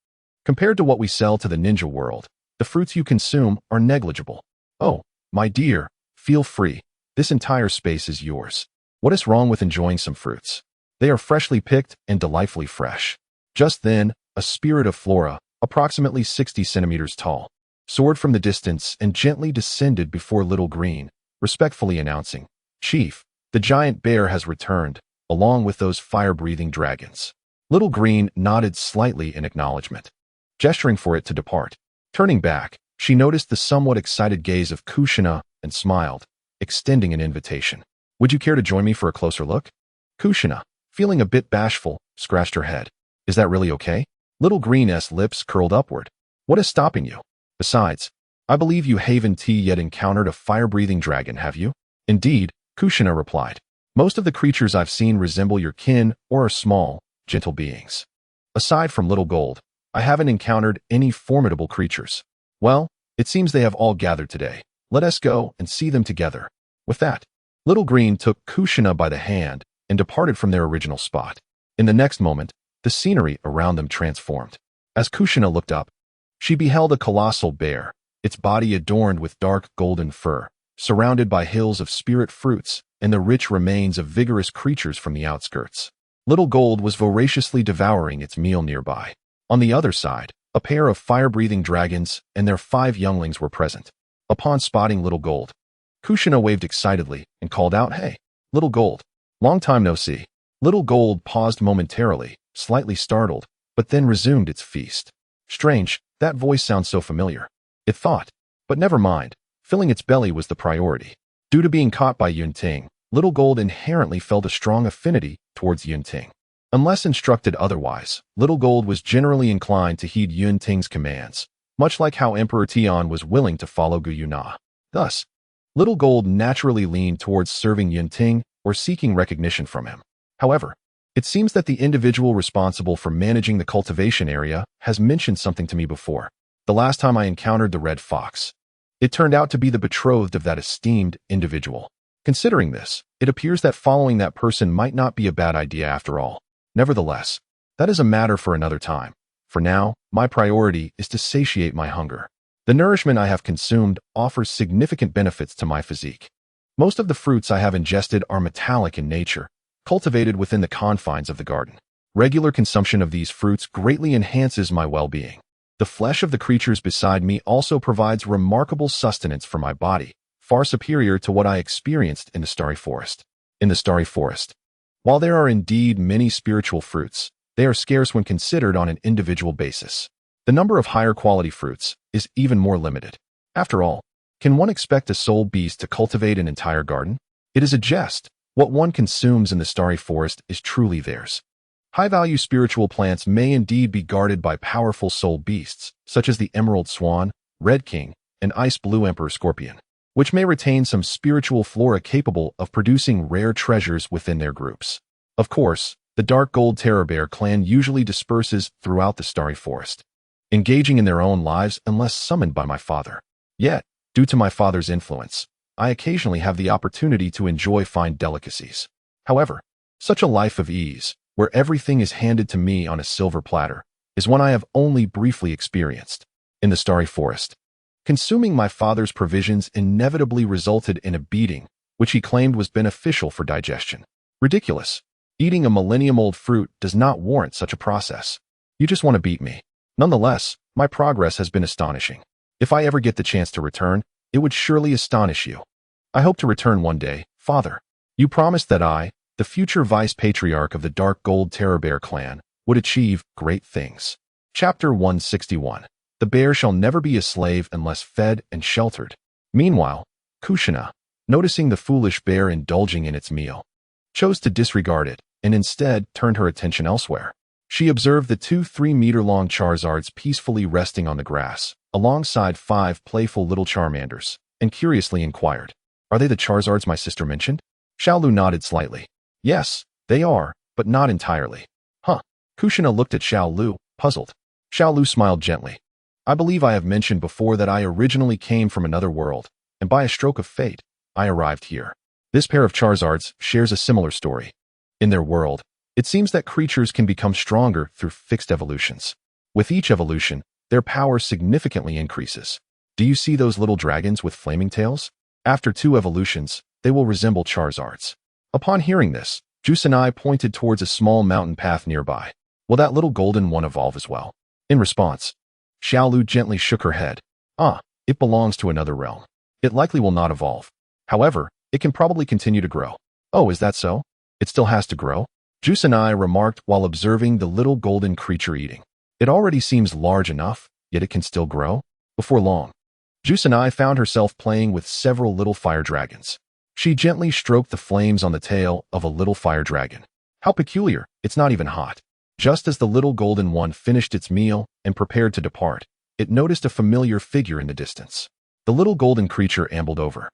Compared to what we sell to the ninja world, the fruits you consume are negligible. Oh, my dear, feel free. This entire space is yours. What is wrong with enjoying some fruits? They are freshly picked and delightfully fresh. Just then, a spirit of flora, approximately 60 centimeters tall, soared from the distance and gently descended before Little Green, respectfully announcing, Chief, the giant bear has returned, along with those fire-breathing dragons. Little Green nodded slightly in acknowledgement, gesturing for it to depart. Turning back, she noticed the somewhat excited gaze of Kushina and smiled, extending an invitation. Would you care to join me for a closer look? Kushina, feeling a bit bashful, scratched her head. Is that really okay? Little Green's lips curled upward. What is stopping you? Besides, I believe you haven't yet encountered a fire-breathing dragon, have you? Indeed, Kushina replied. Most of the creatures I've seen resemble your kin or are small, gentle beings. Aside from Little Gold, I haven't encountered any formidable creatures. Well, It seems they have all gathered today. Let us go and see them together. With that, Little Green took Kushina by the hand and departed from their original spot. In the next moment, the scenery around them transformed. As Kushina looked up, she beheld a colossal bear, its body adorned with dark golden fur, surrounded by hills of spirit fruits and the rich remains of vigorous creatures from the outskirts. Little Gold was voraciously devouring its meal nearby. On the other side, a pair of fire-breathing dragons and their 5 younglings were present. Upon spotting Little Gold, Kushina waved excitedly and called out, "Hey, Little Gold, long time no see." Little Gold paused momentarily, slightly startled, but then resumed its feast. Strange, that voice sounds so familiar, it thought. But never mind, filling its belly was the priority. Due to being caught by Yun Ting, Little Gold inherently felt a strong affinity towards Yun Ting. Unless instructed otherwise, Little Gold was generally inclined to heed Yun Ting's commands, much like how Emperor Tian was willing to follow Gu Na. Thus, Little Gold naturally leaned towards serving Yun Ting or seeking recognition from him. However, it seems that the individual responsible for managing the cultivation area has mentioned something to me before. The last time I encountered the red fox, it turned out to be the betrothed of that esteemed individual. Considering this, it appears that following that person might not be a bad idea after all. Nevertheless, that is a matter for another time. For now, my priority is to satiate my hunger. The nourishment I have consumed offers significant benefits to my physique. Most of the fruits I have ingested are metallic in nature, cultivated within the confines of the garden. Regular consumption of these fruits greatly enhances my well-being. The flesh of the creatures beside me also provides remarkable sustenance for my body, far superior to what I experienced in the Starry Forest. In the Starry Forest, while there are indeed many spiritual fruits, they are scarce when considered on an individual basis. The number of higher quality fruits is even more limited. After all, can one expect a soul beast to cultivate an entire garden? It is a jest. What one consumes in the Starry Forest is truly theirs. High-value spiritual plants may indeed be guarded by powerful soul beasts, such as the Emerald Swan, Red King, and Ice Blue Emperor Scorpion, which may retain some spiritual flora capable of producing rare treasures within their groups. Of course, the Dark Gold Terror Bear clan usually disperses throughout the Starry Forest, engaging in their own lives unless summoned by my father. Yet, due to my father's influence, I occasionally have the opportunity to enjoy fine delicacies. However, such a life of ease, where everything is handed to me on a silver platter, is one I have only briefly experienced. In the Starry Forest, consuming my father's provisions inevitably resulted in a beating, which he claimed was beneficial for digestion. Ridiculous. Eating a millennium-old fruit does not warrant such a process. You just want to beat me. Nonetheless, my progress has been astonishing. If I ever get the chance to return, it would surely astonish you. I hope to return one day, Father. You promised that I, the future vice-patriarch of the Dark Gold Terror Bear clan, would achieve great things. Chapter 161. The bear shall never be a slave unless fed and sheltered. Meanwhile, Kushina, noticing the foolish bear indulging in its meal, chose to disregard it and instead turned her attention elsewhere. She observed the 2 3-meter-long Charizards peacefully resting on the grass, alongside 5 playful little Charmanders, and curiously inquired, "Are they the Charizards my sister mentioned?" Xiaolu nodded slightly. "Yes, they are, but not entirely." "Huh." Kushina looked at Xiaolu, puzzled. Xiaolu smiled gently. "I believe I have mentioned before that I originally came from another world, and by a stroke of fate, I arrived here. This pair of Charizards shares a similar story. In their world, it seems that creatures can become stronger through fixed evolutions. With each evolution, their power significantly increases. Do you see those little dragons with flaming tails? After 2 evolutions, they will resemble Charizards." Upon hearing this, Jusanai pointed towards a small mountain path nearby. "Will that little golden one evolve as well?" In response, Xiaolu gently shook her head. It belongs to another realm. It likely will not evolve. However, it can probably continue to grow." "Oh, is that so? It still has to grow?" Jusanai remarked while observing the little golden creature eating. "It already seems large enough, yet it can still grow?" Before long, Jusanai found herself playing with several little fire dragons. She gently stroked the flames on the tail of a little fire dragon. How peculiar, it's not even hot. Just as the little golden one finished its meal and prepared to depart, it noticed a familiar figure in the distance. The little golden creature ambled over,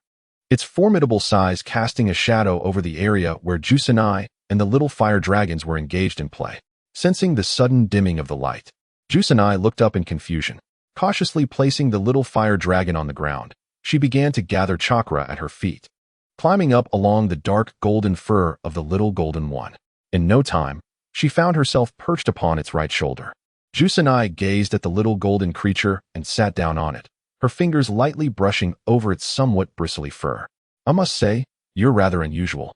its formidable size casting a shadow over the area where Jusanai and the little fire dragons were engaged in play. Sensing the sudden dimming of the light, Jusanai looked up in confusion. Cautiously placing the little fire dragon on the ground, she began to gather chakra at her feet, climbing up along the dark golden fur of the little golden one. In no time, she found herself perched upon its right shoulder. Kushina gazed at the little golden creature and sat down on it, her fingers lightly brushing over its somewhat bristly fur. I must say, you're rather unusual.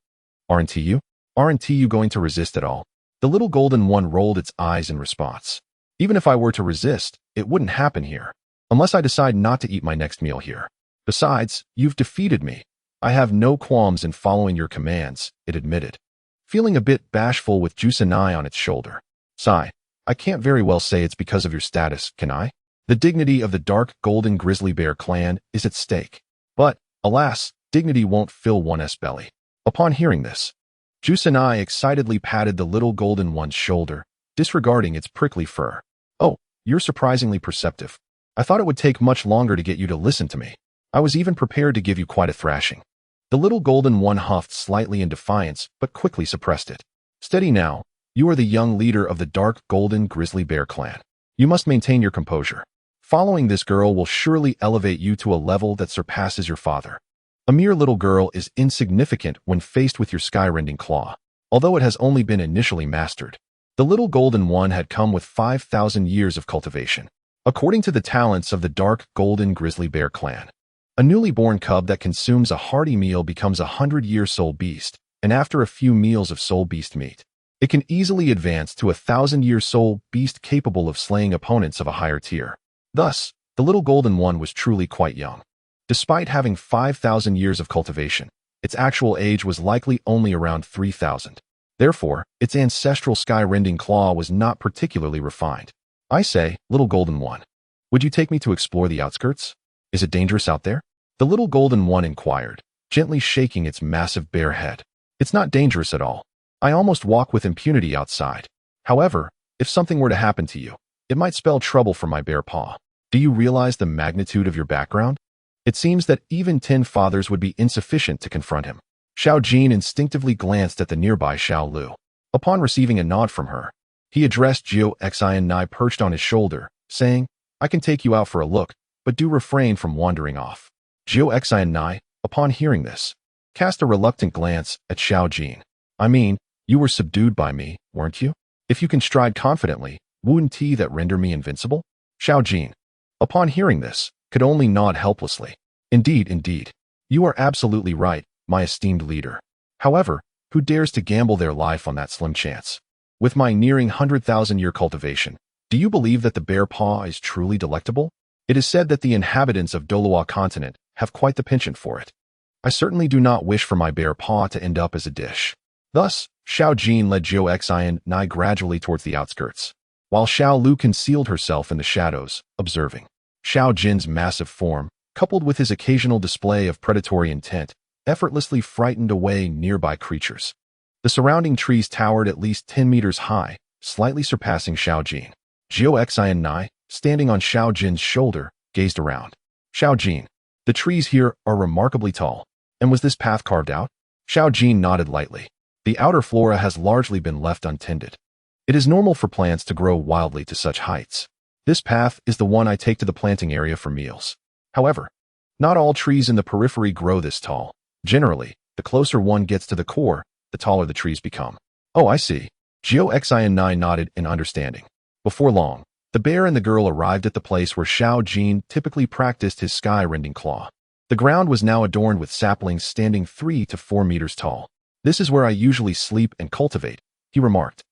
Aren't you? Aren't you going to resist at all? The little golden one rolled its eyes in response. Even if I were to resist, it wouldn't happen here, unless I decide not to eat my next meal here. Besides, you've defeated me. I have no qualms in following your commands, it admitted, feeling a bit bashful with Kushina on its shoulder. Sigh, I can't very well say it's because of your status, can I? The dignity of the dark golden grizzly bear clan is at stake. But, alas, dignity won't fill one's belly. Upon hearing this, Kushina excitedly patted the little golden one's shoulder, disregarding its prickly fur. Oh, you're surprisingly perceptive. I thought it would take much longer to get you to listen to me. I was even prepared to give you quite a thrashing. The little golden one huffed slightly in defiance, but quickly suppressed it. Steady now. You are the young leader of the dark golden grizzly bear clan. You must maintain your composure. Following this girl will surely elevate you to a level that surpasses your father. A mere little girl is insignificant when faced with your sky-rending claw, although it has only been initially mastered. The little golden one had come with 5,000 years of cultivation, according to the talents of the dark golden grizzly bear clan. A newly born cub that consumes a hearty meal becomes a 100-year soul beast, and after a few meals of soul beast meat, it can easily advance to a 1,000-year soul beast capable of slaying opponents of a higher tier. Thus, the little golden one was truly quite young. Despite having 5,000 years of cultivation, its actual age was likely only around 3,000. Therefore, its ancestral sky-rending claw was not particularly refined. I say, little golden one, would you take me to explore the outskirts? Is it dangerous out there? The little golden one inquired, gently shaking its massive bare head. It's not dangerous at all. I almost walk with impunity outside. However, if something were to happen to you, it might spell trouble for my bare paw. Do you realize the magnitude of your background? It seems that even 10 fathers would be insufficient to confront him. Xiao Jin instinctively glanced at the nearby Xiao Lu. Upon receiving a nod from her, he addressed Jiu Xian perched on his shoulder, saying, I can take you out for a look, but do refrain from wandering off. Jiu Xian, upon hearing this, cast a reluctant glance at Xiao Jin. I mean, you were subdued by me, weren't you? If you can stride confidently, wouldn't that render me invincible? Xiao Jin, upon hearing this, could only nod helplessly. Indeed, you are absolutely right, my esteemed leader. However, who dares to gamble their life on that slim chance? With my nearing 100,000-year cultivation, do you believe that the bear paw is truly delectable? It is said that the inhabitants of Dolawa continent have quite the penchant for it. I certainly do not wish for my bear paw to end up as a dish. Thus, Xiao Jin led Jiu Xian gradually towards the outskirts, while Xiao Lu concealed herself in the shadows, observing. Xiao Jin's massive form, coupled with his occasional display of predatory intent, effortlessly frightened away nearby creatures. The surrounding trees towered at least 10 meters high, slightly surpassing Xiao Jin. Jiu Xian, standing on Xiao Jin's shoulder, gazed around. Xiao Jin, the trees here are remarkably tall. And was this path carved out? Xiao Jin nodded lightly. The outer flora has largely been left untended. It is normal for plants to grow wildly to such heights. This path is the one I take to the planting area for meals. However, not all trees in the periphery grow this tall. Generally, the closer one gets to the core, the taller the trees become. Oh, I see. Jiu Xian nodded in understanding. Before long, the bear and the girl arrived at the place where Xiao Jin typically practiced his sky-rending claw. The ground was now adorned with saplings standing 3 to 4 meters tall. This is where I usually sleep and cultivate, he remarked.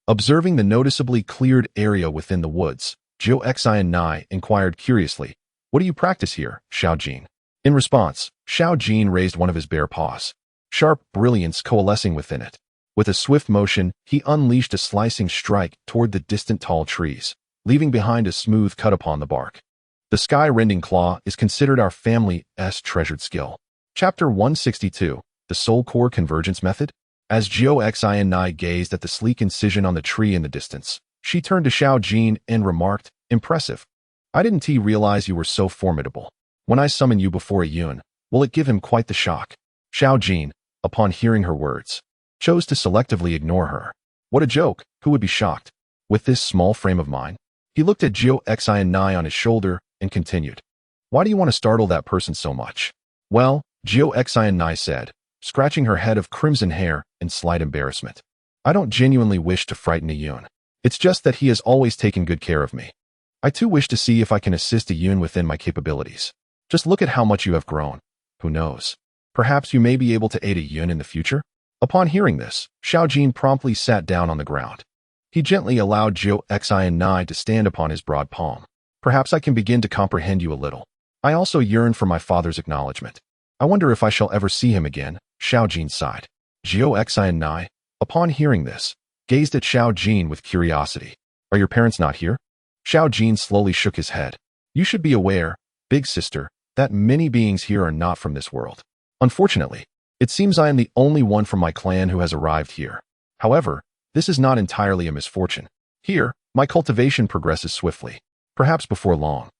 Observing the noticeably cleared area within the woods, Jiu Xian inquired curiously, what do you practice here, Xiao Jin? In response, Xiao Jin raised one of his bare paws, sharp brilliance coalescing within it. With a swift motion, he unleashed a slicing strike toward the distant tall trees, leaving behind a smooth cut upon the bark. The sky-rending claw is considered our family's treasured skill. Chapter 162, The Soul Core Convergence Method? As Jiu Xian gazed at the sleek incision on the tree in the distance, she turned to Xiao Jin and remarked, impressive. I didn't realize you were so formidable. When I summon you before a Yun, will it give him quite the shock? Xiao Jin, upon hearing her words, chose to selectively ignore her. What a joke, who would be shocked? With this small frame of mind? He looked at Jiu Xian on his shoulder, and continued. Why do you want to startle that person so much? Well, Geo-Xian said, scratching her head of crimson hair in slight embarrassment. I don't genuinely wish to frighten Yun. It's just that he has always taken good care of me. I too wish to see if I can assist Yun within my capabilities. Just look at how much you have grown. Who knows? Perhaps you may be able to aid Yun in the future? Upon hearing this, Xiaojin promptly sat down on the ground. He gently allowed Geo-Xian to stand upon his broad palm. Perhaps I can begin to comprehend you a little. I also yearn for my father's acknowledgement. I wonder if I shall ever see him again, Xiaojin sighed. Geo-Xian, upon hearing this, gazed at Xiaojin with curiosity. Are your parents not here? Xiaojin slowly shook his head. You should be aware, big sister, that many beings here are not from this world. Unfortunately, it seems I am the only one from my clan who has arrived here. However, this is not entirely a misfortune. Here, my cultivation progresses swiftly. Perhaps before long,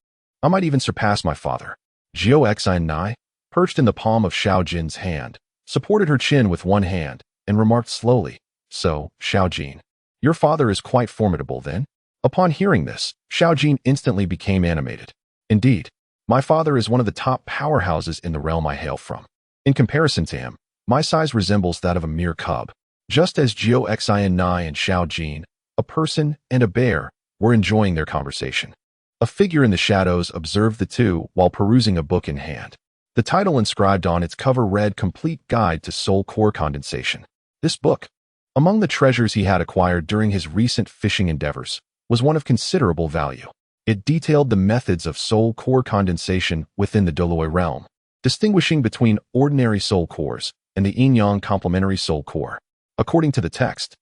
I might even surpass my father. Geo-Xian, perched in the palm of Xiaojin's hand, supported her chin with one hand, and remarked slowly, So, Xiaojin, your father is quite formidable then? Upon hearing this, Xiaojin instantly became animated. Indeed, my father is one of the top powerhouses in the realm I hail from. In comparison to him, my size resembles that of a mere cub. Just as Geo-Xian and Xiaojin, a person and a bear, were enjoying their conversation. A figure in the shadows observed the two while perusing a book in hand. The title inscribed on its cover read Complete Guide to Soul Core Condensation. This book, among the treasures he had acquired during his recent fishing endeavors, was one of considerable value. It detailed the methods of soul core condensation within the Doloi realm, distinguishing between ordinary soul cores and the yin-yang complementary soul core. According to the text,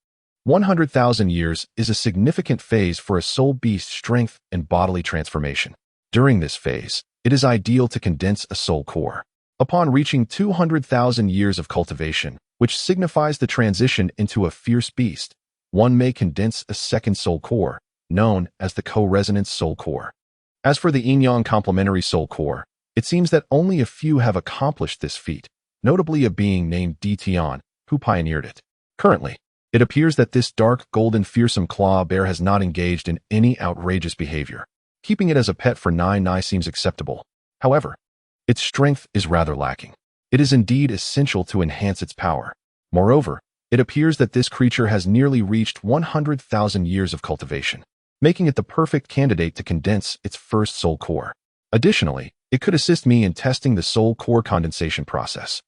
100,000 years is a significant phase for a soul beast's strength and bodily transformation. During this phase, it is ideal to condense a soul core. Upon reaching 200,000 years of cultivation, which signifies the transition into a fierce beast, one may condense a second soul core, known as the co-resonance soul core. As for the yin-yang complementary soul core, it seems that only a few have accomplished this feat, notably a being named Tian, who pioneered it. Currently, it appears that this dark golden fearsome claw bear has not engaged in any outrageous behavior. Keeping it as a pet for Nai seems acceptable. However, its strength is rather lacking. It is indeed essential to enhance its power. Moreover, it appears that this creature has nearly reached 100,000 years of cultivation, making it the perfect candidate to condense its first soul core. Additionally, it could assist me in testing the soul core condensation process.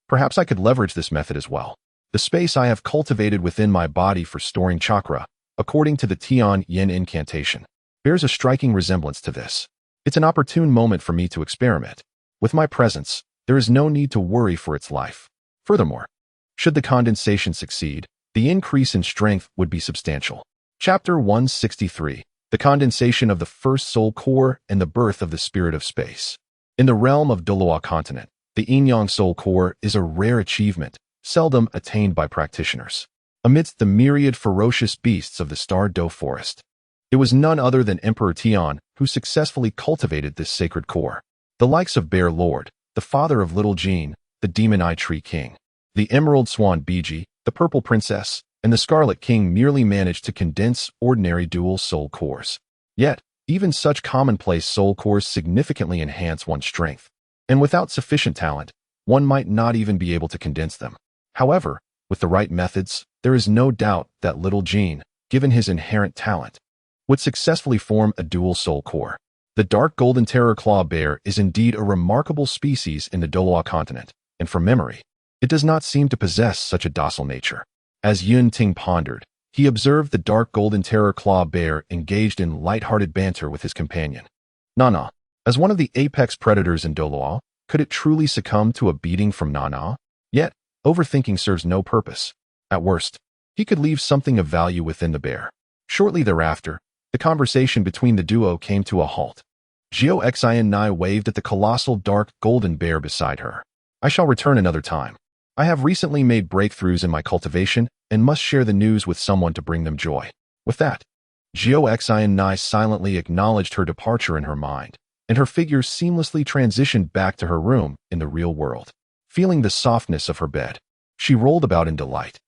Perhaps I could leverage this method as well. The space I have cultivated within my body for storing chakra, according to the Tian Yin incantation, bears a striking resemblance to this. It's an opportune moment for me to experiment. With my presence, there is no need to worry for its life. Furthermore, should the condensation succeed, the increase in strength would be substantial. Chapter 163, The Condensation of the First Soul Core and the Birth of the Spirit of Space. In the realm of Doloa continent, the yin-yang soul core is a rare achievement, seldom attained by practitioners. Amidst the myriad ferocious beasts of the Star Do forest, it was none other than Emperor Tian who successfully cultivated this sacred core. The likes of Bear Lord, the father of Little Jean, the Demon Eye Tree King, the Emerald Swan Biji, the Purple Princess, and the Scarlet King merely managed to condense ordinary dual soul cores. Yet, even such commonplace soul cores significantly enhance one's strength, and without sufficient talent, one might not even be able to condense them. However, with the right methods, there is no doubt that Little Jean, given his inherent talent, would successfully form a dual soul core. The dark golden terror claw bear is indeed a remarkable species in the Doloa continent, and from memory, it does not seem to possess such a docile nature. As Yun Ting pondered, he observed the dark golden terror claw bear engaged in light-hearted banter with his companion. Nana, as one of the apex predators in Doloa, could it truly succumb to a beating from Nana? Yet, overthinking serves no purpose. At worst, he could leave something of value within the bear. Shortly thereafter, the conversation between the duo came to a halt. Geo-Xian waved at the colossal dark golden bear beside her. I shall return another time. I have recently made breakthroughs in my cultivation and must share the news with someone to bring them joy. With that, Geo-Xian silently acknowledged her departure in her mind, and her figure seamlessly transitioned back to her room in the real world. Feeling the softness of her bed, she rolled about in delight.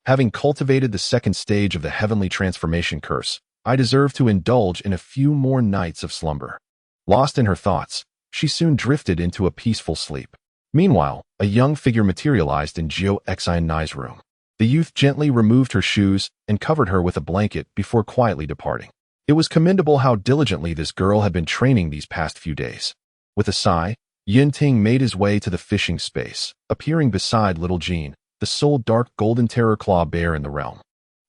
Having cultivated the second stage of the heavenly transformation curse, I deserve to indulge in a few more nights of slumber. Lost in her thoughts, she soon drifted into a peaceful sleep. Meanwhile, a young figure materialized in Jiao Xin's room. The youth gently removed her shoes and covered her with a blanket before quietly departing. It was commendable how diligently this girl had been training these past few days. With a sigh, Yun Ting made his way to the fishing space, appearing beside little Jean, the sole dark golden terror claw bear in the realm.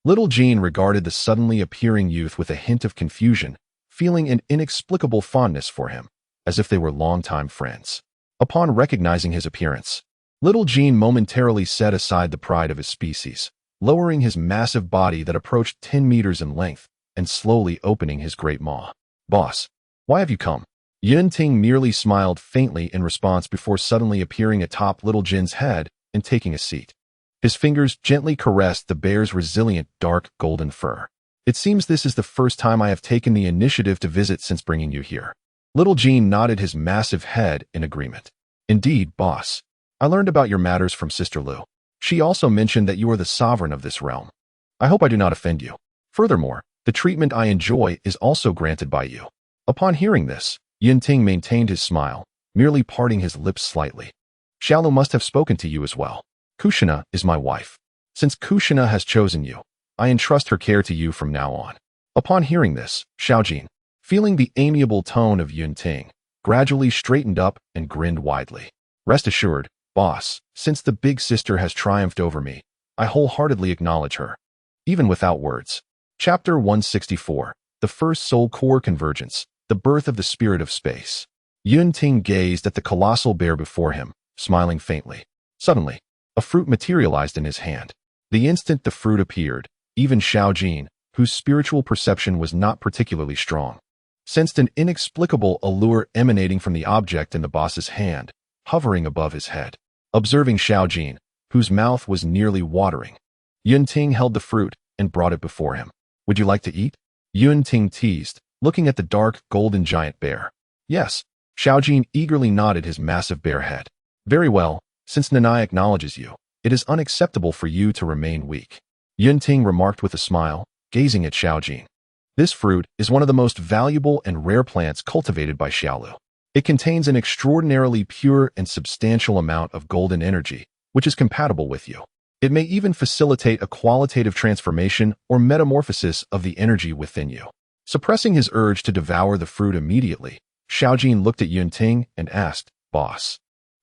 Little Jean regarded the suddenly appearing youth with a hint of confusion, feeling an inexplicable fondness for him, as if they were longtime friends. Upon recognizing his appearance, little Jean momentarily set aside the pride of his species, lowering his massive body that approached 10 meters in length and slowly opening his great maw. "Boss, why have you come?" Yun Ting merely smiled faintly in response before suddenly appearing atop little Jin's head and taking a seat. His fingers gently caressed the bear's resilient dark golden fur. "It seems this is the first time I have taken the initiative to visit since bringing you here." Little Jean nodded his massive head in agreement. "Indeed, boss. I learned about your matters from Sister Lu. She also mentioned that you are the sovereign of this realm. I hope I do not offend you. Furthermore, the treatment I enjoy is also granted by you." Upon hearing this, Yun Ting maintained his smile, merely parting his lips slightly. "Xiaolu must have spoken to you as well. Kushina is my wife. Since Kushina has chosen you, I entrust her care to you from now on." Upon hearing this, Xiaojin, feeling the amiable tone of Yun Ting, gradually straightened up and grinned widely. "Rest assured, boss, since the big sister has triumphed over me, I wholeheartedly acknowledge her." Even without words. Chapter 164, The First Soul Core Convergence, The Birth of the Spirit of Space. Yun Ting gazed at the colossal bear before him, smiling faintly. Suddenly, a fruit materialized in his hand. The instant the fruit appeared, even Xiaojin, whose spiritual perception was not particularly strong, sensed an inexplicable allure emanating from the object in the boss's hand, hovering above his head. Observing Xiaojin, whose mouth was nearly watering, Yun Ting held the fruit and brought it before him. "Would you like to eat?" Yun Ting teased, looking at the dark golden giant bear. "Yes." Xiaojin eagerly nodded his massive bear head. "Very well, since Nanai acknowledges you, it is unacceptable for you to remain weak," Yun Ting remarked with a smile, gazing at Xiaojin. "This fruit is one of the most valuable and rare plants cultivated by Xiaolu. It contains an extraordinarily pure and substantial amount of golden energy, which is compatible with you. It may even facilitate a qualitative transformation or metamorphosis of the energy within you." Suppressing his urge to devour the fruit immediately, Xiaojin looked at Yun Ting and asked, "Boss,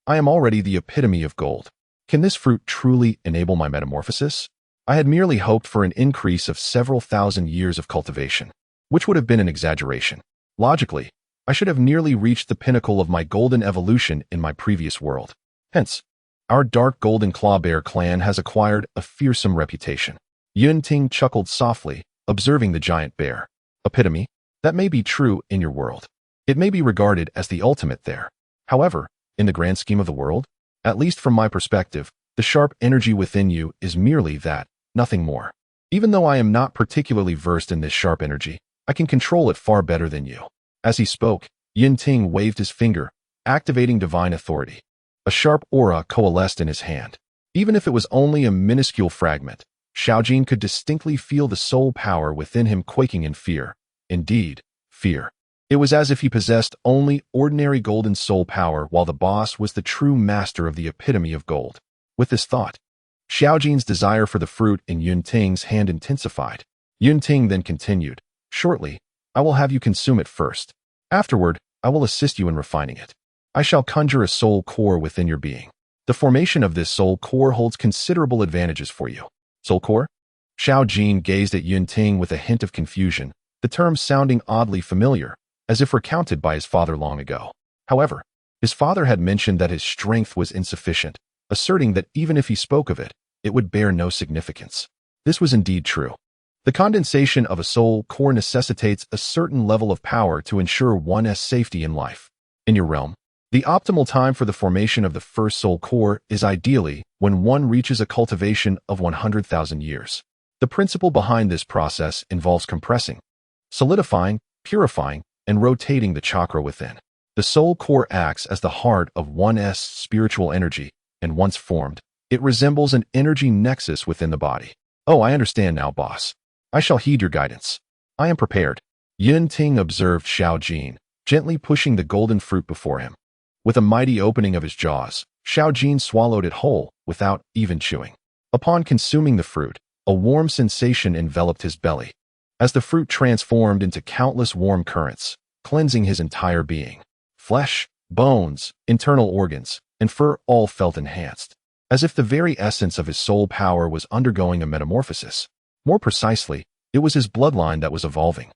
I am already the epitome of gold. Can this fruit truly enable my metamorphosis? I had merely hoped for an increase of several thousand years of cultivation, which would have been an exaggeration. Logically, I should have nearly reached the pinnacle of my golden evolution in my previous world. Hence, our dark golden clawbear clan has acquired a fearsome reputation." Yun Ting chuckled softly, observing the giant bear. "Epitome? That may be true in your world. It may be regarded as the ultimate there. However, in the grand scheme of the world, at least from my perspective, the sharp energy within you is merely that, nothing more. Even though I am not particularly versed in this sharp energy, I can control it far better than you." As he spoke, Yun Ting waved his finger, activating divine authority. A sharp aura coalesced in his hand. Even if it was only a minuscule fragment, Xiaojin could distinctly feel the soul power within him quaking in fear. Indeed, fear. It was as if he possessed only ordinary golden soul power while the boss was the true master of the epitome of gold. With this thought, Xiaojin's desire for the fruit in Yun Ting's hand intensified. Yun Ting then continued, "Shortly, I will have you consume it first. Afterward, I will assist you in refining it. I shall conjure a soul core within your being. The formation of this soul core holds considerable advantages for you." "Soul core?" Xiaojin gazed at Yun Ting with a hint of confusion, the term sounding oddly familiar, as if recounted by his father long ago. However, his father had mentioned that his strength was insufficient, asserting that even if he spoke of it, it would bear no significance. This was indeed true. The condensation of a soul core necessitates a certain level of power to ensure one's safety in life. In your realm, the optimal time for the formation of the first soul core is ideally when one reaches a cultivation of 100,000 years. The principle behind this process involves compressing, solidifying, purifying, and rotating the chakra within. The soul core acts as the heart of one's spiritual energy, and once formed, it resembles an energy nexus within the body. "Oh, I understand now, boss. I shall heed your guidance. I am prepared." Yun Ting observed Xiaojin, gently pushing the golden fruit before him. With a mighty opening of his jaws, Xiao Jin swallowed it whole, without even chewing. Upon consuming the fruit, a warm sensation enveloped his belly, as the fruit transformed into countless warm currents, cleansing his entire being. Flesh, bones, internal organs, and fur all felt enhanced, as if the very essence of his soul power was undergoing a metamorphosis. More precisely, it was his bloodline that was evolving.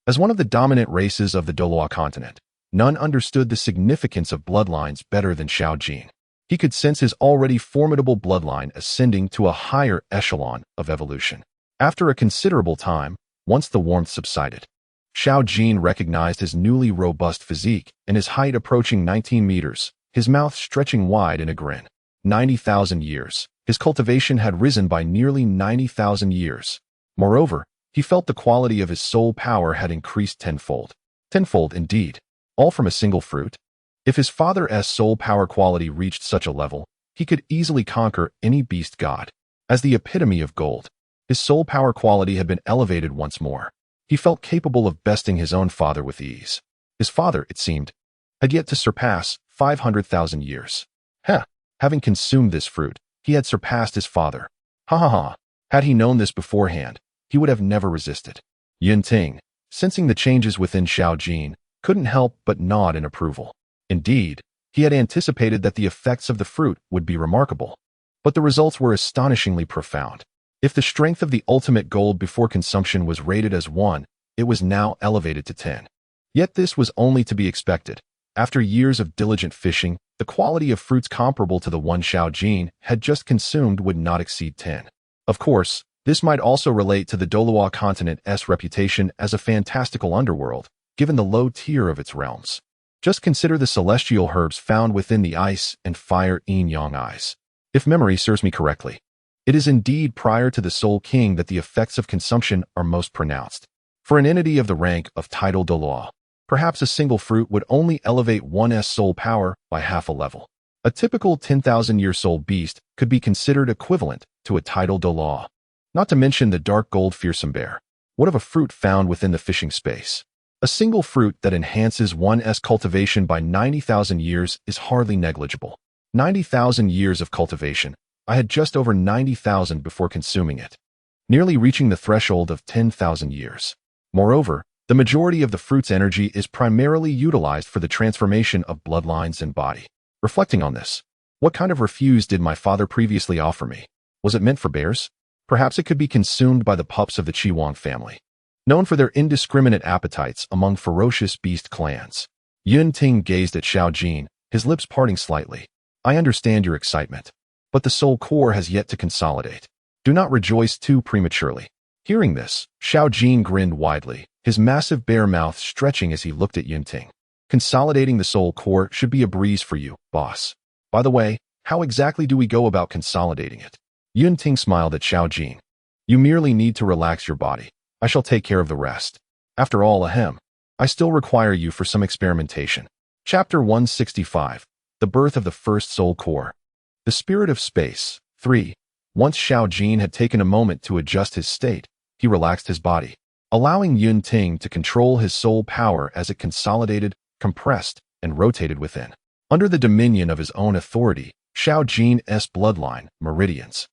As one of the dominant races of the Doloa continent, none understood the significance of bloodlines better than Xiao Jin. He could sense his already formidable bloodline ascending to a higher echelon of evolution. After a considerable time, once the warmth subsided, Xiao Jin recognized his newly robust physique and his height approaching 19 meters, his mouth stretching wide in a grin. 90,000 years. His cultivation had risen by nearly 90,000 years. Moreover, he felt the quality of his soul power had increased tenfold. Tenfold indeed. All from a single fruit? If his father's soul power quality reached such a level, he could easily conquer any beast god. As the epitome of gold, his soul power quality had been elevated once more. He felt capable of besting his own father with ease. His father, it seemed, had yet to surpass 500,000 years. Having consumed this fruit, he had surpassed his father. Had he known this beforehand, he would have never resisted. Yun Ting, sensing the changes within Xiao Jin, couldn't help but nod in approval. Indeed, he had anticipated that the effects of the fruit would be remarkable. But the results were astonishingly profound. If the strength of the ultimate gold before consumption was rated as 1, it was now elevated to 10. Yet this was only to be expected. After years of diligent fishing, the quality of fruits comparable to the one Xiao Jin had just consumed would not exceed 10. Of course, this might also relate to the Doloa continent's reputation as a fantastical underworld, given the low tier of its realms. Just consider the celestial herbs found within the ice and fire yin-yang eyes. If memory serves me correctly, it is indeed prior to the Soul King that the effects of consumption are most pronounced. For an entity of the rank of Tidal Doloa, perhaps a single fruit would only elevate one's soul power by half a level. A typical 10,000-year soul beast could be considered equivalent to a Tidal Doloa. Not to mention the dark gold fearsome bear. What of a fruit found within the fishing space? A single fruit that enhances one's cultivation by 90,000 years is hardly negligible. 90,000 years of cultivation. I had just over 90,000 before consuming it, nearly reaching the threshold of 10,000 years. Moreover, the majority of the fruit's energy is primarily utilized for the transformation of bloodlines and body. Reflecting on this, what kind of refuse did my father previously offer me? Was it meant for bears? Perhaps it could be consumed by the pups of the Chiwang family, known for their indiscriminate appetites among ferocious beast clans. Yun Ting gazed at Xiao Jin, his lips parting slightly. I understand your excitement, but the soul core has yet to consolidate. Do not rejoice too prematurely. Hearing this, Xiao Jin grinned widely, his massive bear mouth stretching as he looked at Yun Ting. Consolidating the soul core should be a breeze for you, boss. By the way, how exactly do we go about consolidating it? Yun Ting smiled at Xiao Jin. You merely need to relax your body. I shall take care of the rest. After all, I still require you for some experimentation. Chapter 165. The Birth of the First Soul Core. The Spirit of Space. 3. Once Xiao Jin had taken a moment to adjust his state, he relaxed his body, allowing Yun Ting to control his soul power as it consolidated, compressed, and rotated within. Under the dominion of his own authority, Xiao Jin's bloodline, meridians,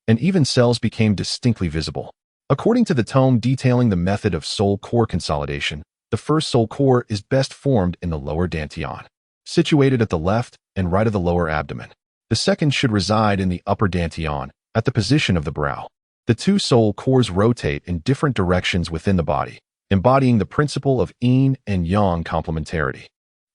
and even cells became distinctly visible. According to the tome detailing the method of soul core consolidation, the first soul core is best formed in the lower dantian, situated at the left and right of the lower abdomen. The second should reside in the upper dantian, at the position of the brow. The two soul cores rotate in different directions within the body, embodying the principle of yin and yang complementarity.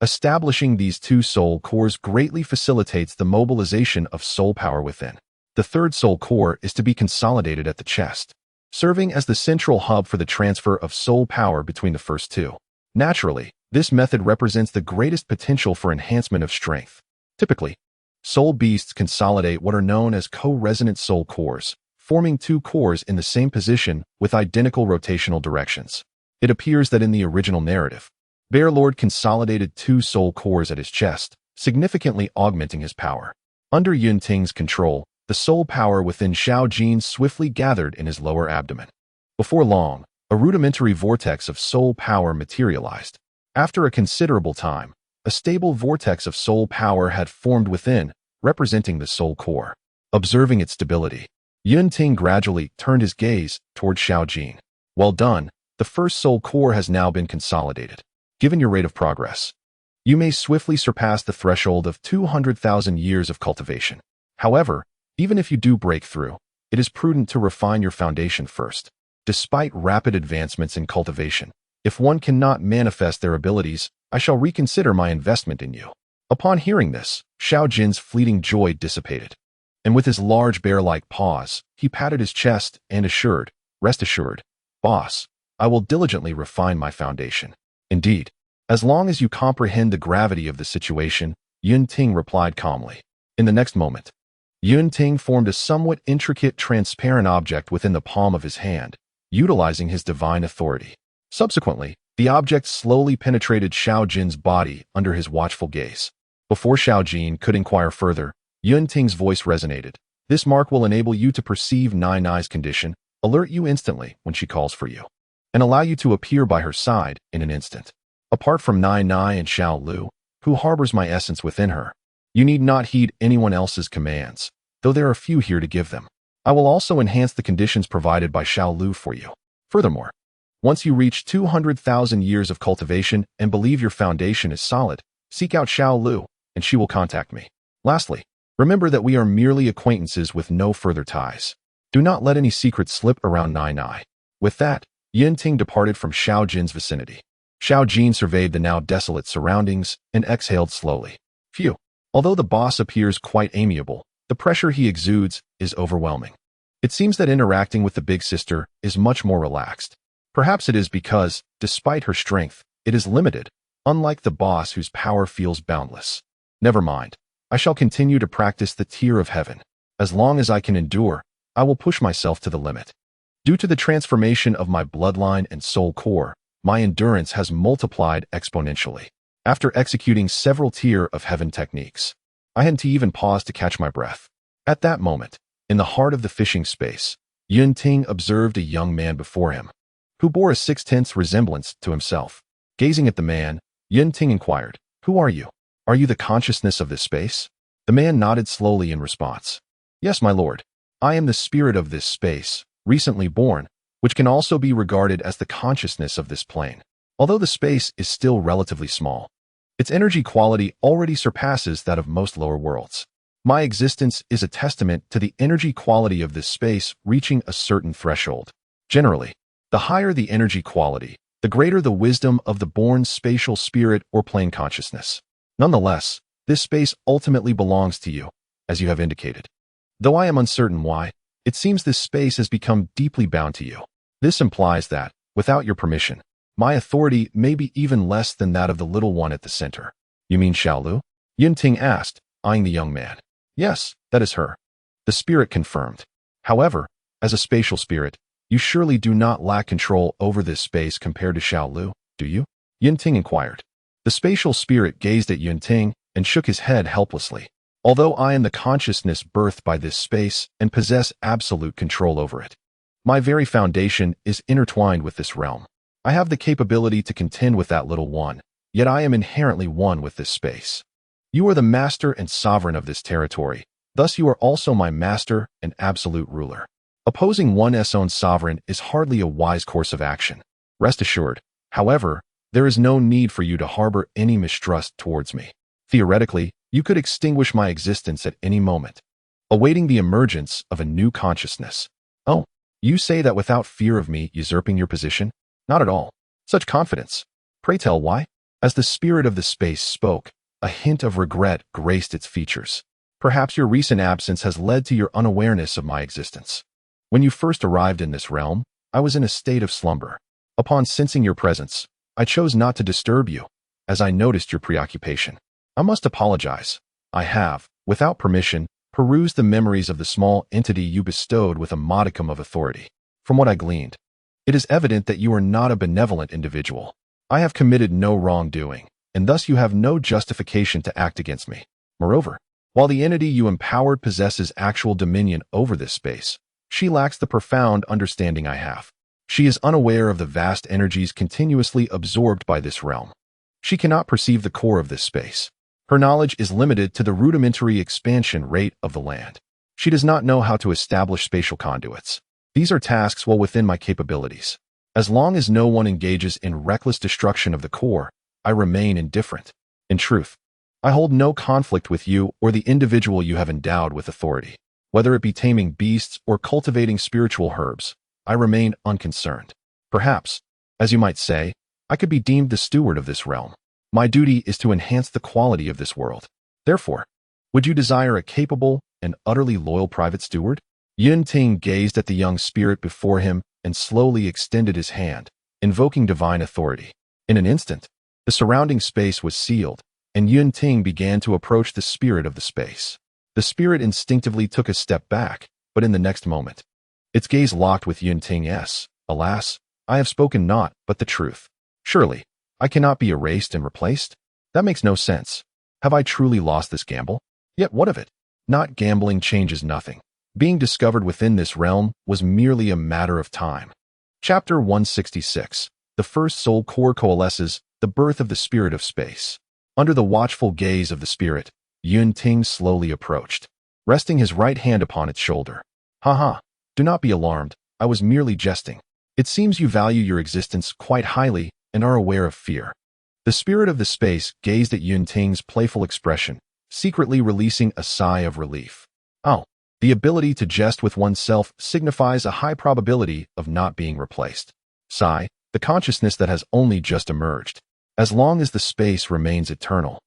Establishing these two soul cores greatly facilitates the mobilization of soul power within. The third soul core is to be consolidated at the chest, serving as the central hub for the transfer of soul power between the first two. Naturally, this method represents the greatest potential for enhancement of strength. Typically, soul beasts consolidate what are known as co-resonant soul cores, forming two cores in the same position with identical rotational directions. It appears that in the original narrative, Bear Lord consolidated two soul cores at his chest, significantly augmenting his power. Under Yun Ting's control, the soul power within Xiao Jin swiftly gathered in his lower abdomen. Before long, a rudimentary vortex of soul power materialized, After a considerable time, a stable vortex of soul power had formed within, representing the soul core. Observing its stability, Yun Ting gradually turned his gaze toward Xiaojin. Well done, the first soul core has now been consolidated. Given your rate of progress, you may swiftly surpass the threshold of 200,000 years of cultivation. However, even if you do break through, it is prudent to refine your foundation first. Despite rapid advancements in cultivation, if one cannot manifest their abilities, I shall reconsider my investment in you. Upon hearing this, Xiaojin's fleeting joy dissipated, and with his large bear-like paws, he patted his chest and assured, "Rest assured, boss, I will diligently refine my foundation." "Indeed, as long as you comprehend the gravity of the situation," Yun Ting replied calmly. In the next moment, Yun Ting formed a somewhat intricate, transparent object within the palm of his hand, utilizing his divine authority. Subsequently, the object slowly penetrated Xiaojin's body under his watchful gaze. Before Xiaojin could inquire further, Yun Ting's voice resonated. "This mark will enable you to perceive Nai Nai's condition, alert you instantly when she calls for you, and allow you to appear by her side in an instant. Apart from Nai Nai and Xiao Lu, who harbors my essence within her, you need not heed anyone else's commands, though there are few here to give them. I will also enhance the conditions provided by Xiao Lu for you. Furthermore, once you reach 200,000 years of cultivation and believe your foundation is solid, seek out Xiao Lu, and she will contact me. Lastly, remember that we are merely acquaintances with no further ties. Do not let any secrets slip around Nai Nai." With that, Yun Ting departed from Xiaojin's vicinity. Xiaojin surveyed the now desolate surroundings and exhaled slowly. Phew. Although the boss appears quite amiable, the pressure he exudes is overwhelming. It seems that interacting with the big sister is much more relaxed. Perhaps it is because, despite her strength, it is limited, unlike the boss whose power feels boundless. Never mind. I shall continue to practice the tier of heaven. As long as I can endure, I will push myself to the limit. Due to the transformation of my bloodline and soul core, my endurance has multiplied exponentially. After executing several tier of heaven techniques, I had to even pause to catch my breath. At that moment, in the heart of the fishing space, Yun Ting observed a young man before him, who bore a 6/10 resemblance to himself. Gazing at the man, Yun Ting inquired, "Who are you? Are you the consciousness of this space?" The man nodded slowly in response. "Yes, my lord. I am the spirit of this space, recently born, which can also be regarded as the consciousness of this plane. Although the space is still relatively small, its energy quality already surpasses that of most lower worlds. My existence is a testament to the energy quality of this space reaching a certain threshold. Generally, the higher the energy quality, the greater the wisdom of the born spatial spirit or plane consciousness. Nonetheless, this space ultimately belongs to you, as you have indicated. Though I am uncertain why, it seems this space has become deeply bound to you. This implies that, without your permission, my authority may be even less than that of the little one at the center." "You mean Xiao Lu?" Yun Ting asked, eyeing the young man. "Yes, that is her." The spirit confirmed. "However, as a spatial spirit, you surely do not lack control over this space compared to Xiao Lu, do you?" Yun Ting inquired. The spatial spirit gazed at Yun Ting and shook his head helplessly. "Although I am the consciousness birthed by this space and possess absolute control over it, my very foundation is intertwined with this realm. I have the capability to contend with that little one, yet I am inherently one with this space. You are the master and sovereign of this territory, thus you are also my master and absolute ruler. Opposing one's own sovereign is hardly a wise course of action. Rest assured, however, there is no need for you to harbor any mistrust towards me. Theoretically, you could extinguish my existence at any moment, awaiting the emergence of a new consciousness. Oh, you say that without fear of me usurping your position? Not at all. Such confidence. Pray tell why?" As the spirit of the space spoke, a hint of regret graced its features. "Perhaps your recent absence has led to your unawareness of my existence. When you first arrived in this realm, I was in a state of slumber. Upon sensing your presence, I chose not to disturb you, as I noticed your preoccupation. I must apologize. I have, without permission, perused the memories of the small entity you bestowed with a modicum of authority. From what I gleaned, it is evident that you are not a benevolent individual. I have committed no wrongdoing, and thus you have no justification to act against me. Moreover, while the entity you empowered possesses actual dominion over this space, she lacks the profound understanding I have. She is unaware of the vast energies continuously absorbed by this realm. She cannot perceive the core of this space. Her knowledge is limited to the rudimentary expansion rate of the land. She does not know how to establish spatial conduits. These are tasks well within my capabilities. As long as no one engages in reckless destruction of the core, I remain indifferent. In truth, I hold no conflict with you or the individual you have endowed with authority. Whether it be taming beasts or cultivating spiritual herbs, I remain unconcerned. Perhaps, as you might say, I could be deemed the steward of this realm. My duty is to enhance the quality of this world. Therefore, would you desire a capable and utterly loyal private steward? Yun Ting gazed at the young spirit before him and slowly extended his hand, invoking divine authority. In an instant, the surrounding space was sealed, and Yun Ting began to approach the spirit of the space. The spirit instinctively took a step back, but in the next moment, its gaze locked with Yun Ting's. Alas, I have spoken naught but the truth. Surely, I cannot be erased and replaced? That makes no sense. Have I truly lost this gamble? Yet what of it? Not gambling changes nothing. Being discovered within this realm was merely a matter of time. Chapter 166. The first soul core coalesces, the birth of the spirit of space. Under the watchful gaze of the spirit, Yun Ting slowly approached, resting his right hand upon its shoulder. "Ha, do not be alarmed, I was merely jesting. It seems you value your existence quite highly and are aware of fear." The spirit of the space gazed at Yun Ting's playful expression, secretly releasing a sigh of relief. Oh, the ability to jest with oneself signifies a high probability of not being replaced. Sigh, the consciousness that has only just emerged. As long as the space remains eternal,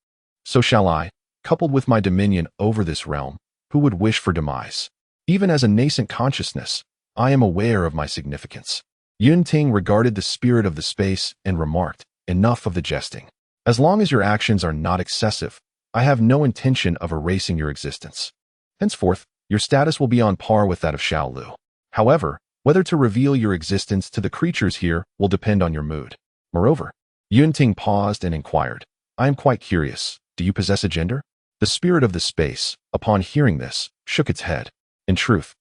so shall I, coupled with my dominion over this realm, who would wish for demise. Even as a nascent consciousness, I am aware of my significance. Yun Ting regarded the spirit of the space and remarked, "Enough of the jesting. As long as your actions are not excessive, I have no intention of erasing your existence. Henceforth, your status will be on par with that of Shaolu. However, whether to reveal your existence to the creatures here will depend on your mood." Moreover, Yun Ting paused and inquired, "I am quite curious. Do you possess a gender?" The spirit of the space, upon hearing this, shook its head. "In truth,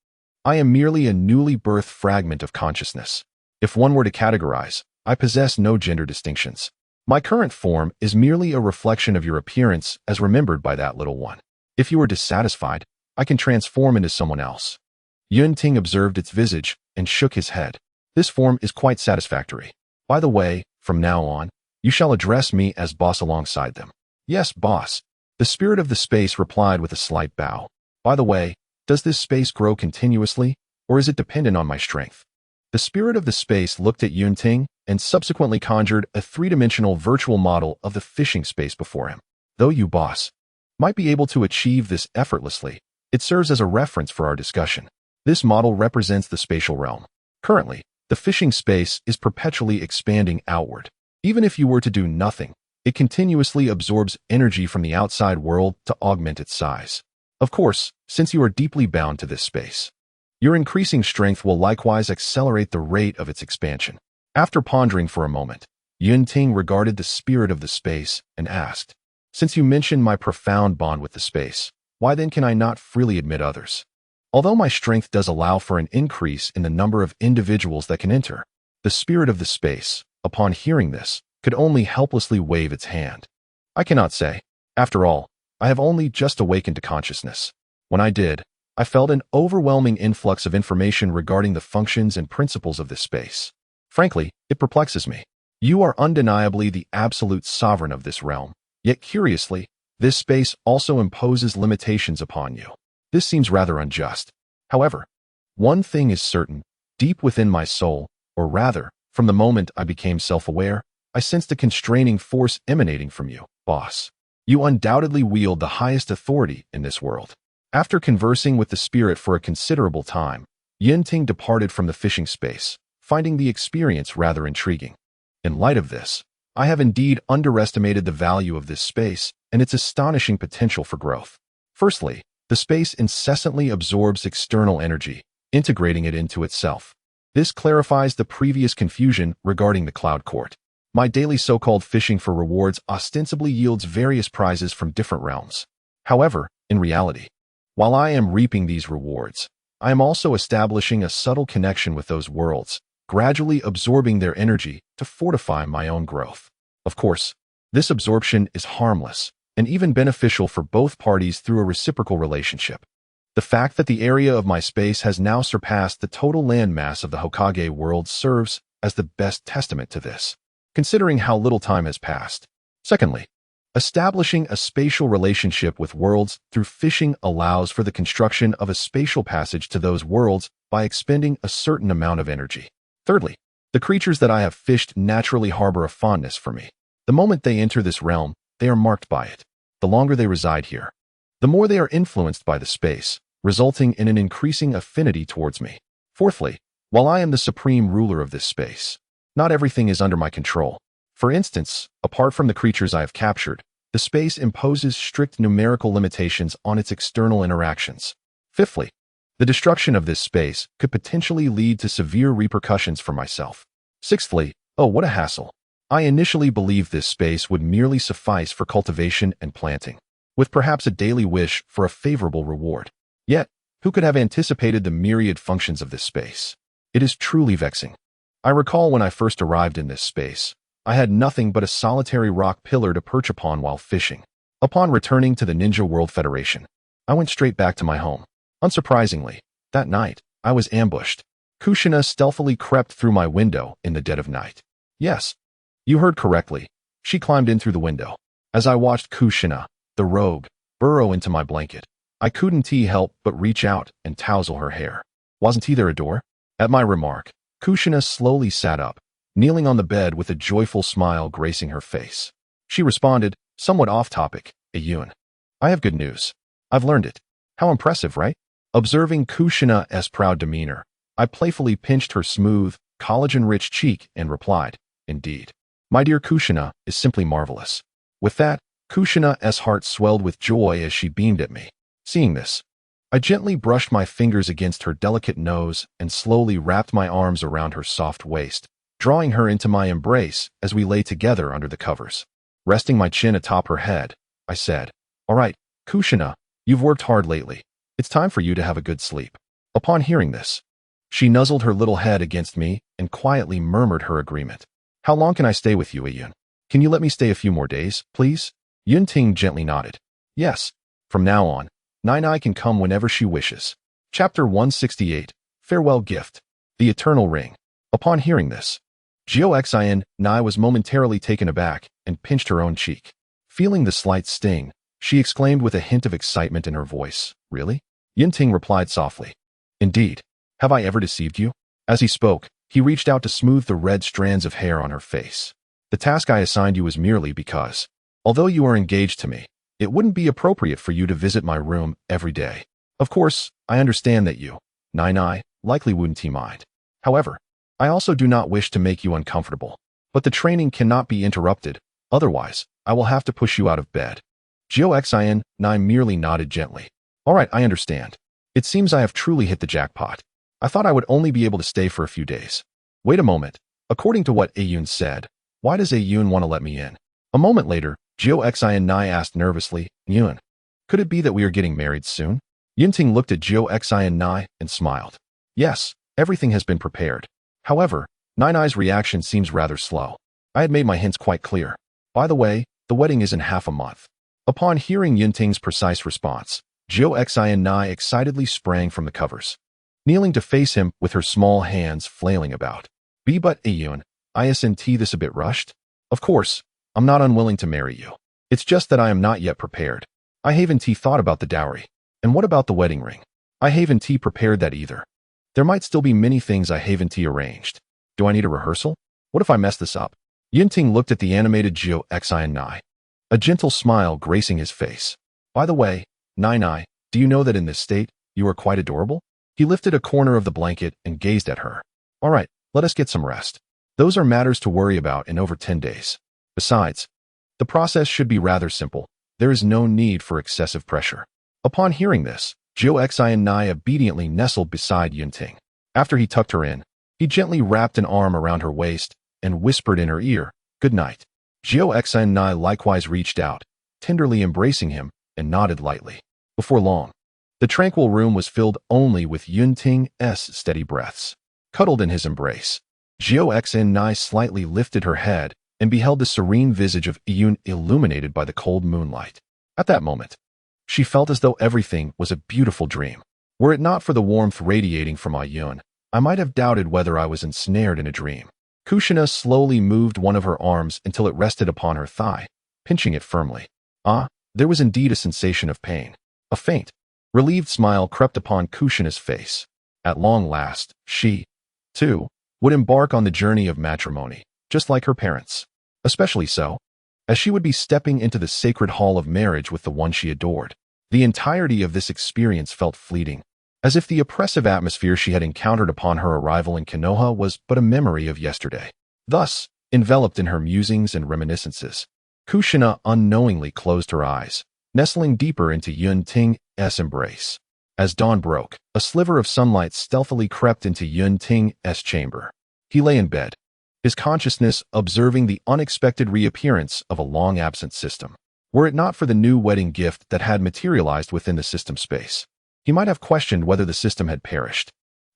I am merely a newly birthed fragment of consciousness. If one were to categorize, I possess no gender distinctions. My current form is merely a reflection of your appearance as remembered by that little one. If you are dissatisfied, I can transform into someone else." Yun Ting observed its visage and shook his head. "This form is quite satisfactory. By the way, from now on, you shall address me as boss alongside them." "Yes, boss." The spirit of the space replied with a slight bow. "By the way, does this space grow continuously, or is it dependent on my strength?" The spirit of the space looked at Yun Ting and subsequently conjured a three-dimensional virtual model of the fishing space before him. "Though you, boss, might be able to achieve this effortlessly, it serves as a reference for our discussion. This model represents the spatial realm. Currently, the fishing space is perpetually expanding outward. Even if you were to do nothing, it continuously absorbs energy from the outside world to augment its size. Of course, since you are deeply bound to this space, your increasing strength will likewise accelerate the rate of its expansion." After pondering for a moment, Yun Ting regarded the spirit of the space and asked, "Since you mentioned my profound bond with the space, why then can I not freely admit others? Although my strength does allow for an increase in the number of individuals that can enter, the spirit of the space, upon hearing this, could only helplessly wave its hand. I cannot say. After all, I have only just awakened to consciousness. When I did, I felt an overwhelming influx of information regarding the functions and principles of this space. Frankly, it perplexes me. You are undeniably the absolute sovereign of this realm, yet curiously, this space also imposes limitations upon you. This seems rather unjust. However, one thing is certain, deep within my soul, or rather, from the moment I became self-aware, I sensed a constraining force emanating from you, boss. You undoubtedly wield the highest authority in this world." After conversing with the spirit for a considerable time, Yun Ting departed from the fishing space, finding the experience rather intriguing. In light of this, I have indeed underestimated the value of this space and its astonishing potential for growth. Firstly, the space incessantly absorbs external energy, integrating it into itself. This clarifies the previous confusion regarding the cloud court. My daily so-called fishing for rewards ostensibly yields various prizes from different realms. However, in reality, while I am reaping these rewards, I am also establishing a subtle connection with those worlds, gradually absorbing their energy to fortify my own growth. Of course, This absorption is harmless and even beneficial for both parties through a reciprocal relationship. The fact that the area of my space has now surpassed the total landmass of the Hokage world serves as the best testament to this, considering how little time has passed. Secondly, establishing a spatial relationship with worlds through fishing allows for the construction of a spatial passage to those worlds by expending a certain amount of energy. Thirdly, the creatures that I have fished naturally harbor a fondness for me. The moment they enter this realm, they are marked by it. The longer they reside here, the more they are influenced by the space, resulting in an increasing affinity towards me. Fourthly, while I am the supreme ruler of this space, not everything is under my control. For instance, apart from the creatures I have captured, the space imposes strict numerical limitations on its external interactions. Fifthly, the destruction of this space could potentially lead to severe repercussions for myself. Sixthly, oh, what a hassle. I initially believed this space would merely suffice for cultivation and planting, with perhaps a daily wish for a favorable reward. Yet, who could have anticipated the myriad functions of this space? It is truly vexing. I recall when I first arrived in this space, I had nothing but a solitary rock pillar to perch upon while fishing. Upon returning to the Ninja World Federation, I went straight back to my home. Unsurprisingly, that night, I was ambushed. Kushina stealthily crept through my window in the dead of night. Yes, you heard correctly. She climbed in through the window. As I watched Kushina, the rogue, burrow into my blanket, I couldn't help but reach out and tousle her hair. Wasn't there a door? At my remark, Kushina slowly sat up, kneeling on the bed with a joyful smile gracing her face. She responded, somewhat off-topic, Yun. I have good news. I've learned it. How impressive, right? Observing Kushina's proud demeanor, I playfully pinched her smooth, collagen-rich cheek and replied, indeed. My dear Kushina is simply marvelous. With that, Kushina's heart swelled with joy as she beamed at me. Seeing this, I gently brushed my fingers against her delicate nose and slowly wrapped my arms around her soft waist, drawing her into my embrace as we lay together under the covers. Resting my chin atop her head, I said, all right, Kushina, you've worked hard lately. It's time for you to have a good sleep. Upon hearing this, she nuzzled her little head against me and quietly murmured her agreement. How long can I stay with you, Yun? Can you let me stay a few more days, please? Yun Ting gently nodded. Yes. From now on, Nai can come whenever she wishes. Chapter 168, Farewell Gift. The Eternal Ring. Upon hearing this, Xin Nai was momentarily taken aback and pinched her own cheek. Feeling the slight sting, she exclaimed with a hint of excitement in her voice, really? Yun Ting replied softly. Indeed. Have I ever deceived you? As he spoke, he reached out to smooth the red strands of hair on her face. The task I assigned you was merely because, although you are engaged to me, it wouldn't be appropriate for you to visit my room every day. Of course, I understand that you, Nai, likely wouldn't mind. However, I also do not wish to make you uncomfortable. But the training cannot be interrupted, otherwise, I will have to push you out of bed. Xin Nai merely nodded gently. All right, I understand. It seems I have truly hit the jackpot. I thought I would only be able to stay for a few days. Wait a moment. According to what Yun said, why does Yun want to let me in? A moment later, Xin Nai asked nervously, Yun, could it be that we are getting married soon? Yun Ting looked at Xin Nai and smiled. Yes, everything has been prepared. However, Nai's reaction seems rather slow. I had made my hints quite clear. By the way, the wedding is in half a month. Upon hearing Yun Ting's precise response, Xin Nai excitedly sprang from the covers, kneeling to face him with her small hands flailing about. But Yun, isn't this a bit rushed? Of course, I'm not unwilling to marry you. It's just that I am not yet prepared. I haven't thought about the dowry. And what about the wedding ring? I haven't prepared that either. There might still be many things I haven't arranged. Do I need a rehearsal? What if I mess this up? Yun Ting looked at the animated Xin Nai, a gentle smile gracing his face. By the way, Nai, do you know that in this state, you are quite adorable? He lifted a corner of the blanket and gazed at her. All right, let us get some rest. Those are matters to worry about in over 10 days. Besides, the process should be rather simple. There is no need for excessive pressure. Upon hearing this, Xin Nai obediently nestled beside Yun Ting. After he tucked her in, he gently wrapped an arm around her waist and whispered in her ear, good night. Xin Nai likewise reached out, tenderly embracing him, and nodded lightly. Before long, the tranquil room was filled only with Yun Ting's steady breaths. Cuddled in his embrace, Xin Nai slightly lifted her head and beheld the serene visage of Yun illuminated by the cold moonlight. At that moment, she felt as though everything was a beautiful dream. Were it not for the warmth radiating from Yun, I might have doubted whether I was ensnared in a dream. Kushina slowly moved one of her arms until it rested upon her thigh, pinching it firmly. There was indeed a sensation of pain. A faint, relieved smile crept upon Kushina's face. At long last, she, too, would embark on the journey of matrimony, just like her parents. Especially so, as she would be stepping into the sacred hall of marriage with the one she adored. The entirety of this experience felt fleeting, as if the oppressive atmosphere she had encountered upon her arrival in Konoha was but a memory of yesterday. Thus, enveloped in her musings and reminiscences, Kushina unknowingly closed her eyes, nestling deeper into Yun Ting's embrace. As dawn broke, a sliver of sunlight stealthily crept into Yun Ting's chamber. He lay in bed, his consciousness observing the unexpected reappearance of a long-absent system. Were it not for the new wedding gift that had materialized within the system space, he might have questioned whether the system had perished.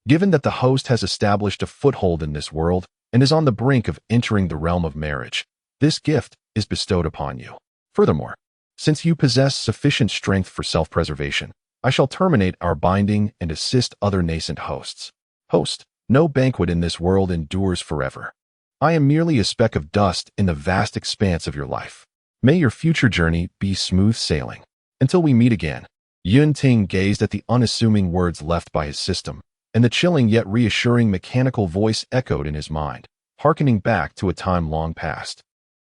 Given that the host has established a foothold in this world and is on the brink of entering the realm of marriage, this gift is bestowed upon you. Furthermore, since you possess sufficient strength for self-preservation, I shall terminate our binding and assist other nascent hosts. Host, no banquet in this world endures forever. I am merely a speck of dust in the vast expanse of your life. May your future journey be smooth sailing. Until we meet again. Yun Ting gazed at the unassuming words left by his system, and the chilling yet reassuring mechanical voice echoed in his mind, hearkening back to a time long past.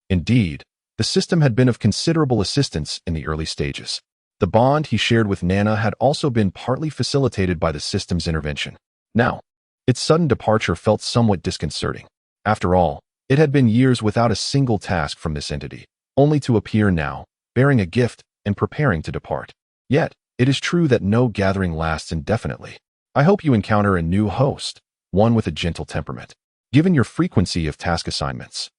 Indeed, the system had been of considerable assistance in the early stages. The bond he shared with Nana had also been partly facilitated by the system's intervention. Now, its sudden departure felt somewhat disconcerting. After all, it had been years without a single task from this entity, only to appear now, bearing a gift and preparing to depart. Yet, it is true that no gathering lasts indefinitely. I hope you encounter a new host, one with a gentle temperament. Given your frequency of task assignments,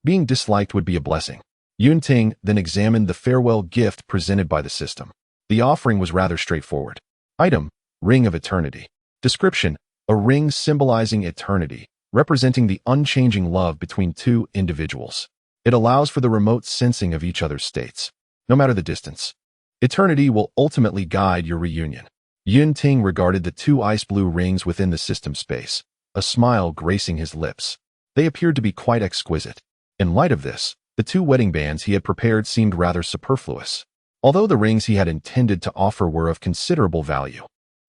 being disliked would be a blessing. Yun Ting then examined the farewell gift presented by the system. The offering was rather straightforward. Item: Ring of Eternity. Description: a ring symbolizing eternity, representing the unchanging love between two individuals. It allows for the remote sensing of each other's states, no matter the distance. Eternity will ultimately guide your reunion. Yun Ting regarded the two ice-blue rings within the system space, a smile gracing his lips. They appeared to be quite exquisite. In light of this, the two wedding bands he had prepared seemed rather superfluous. Although the rings he had intended to offer were of considerable value,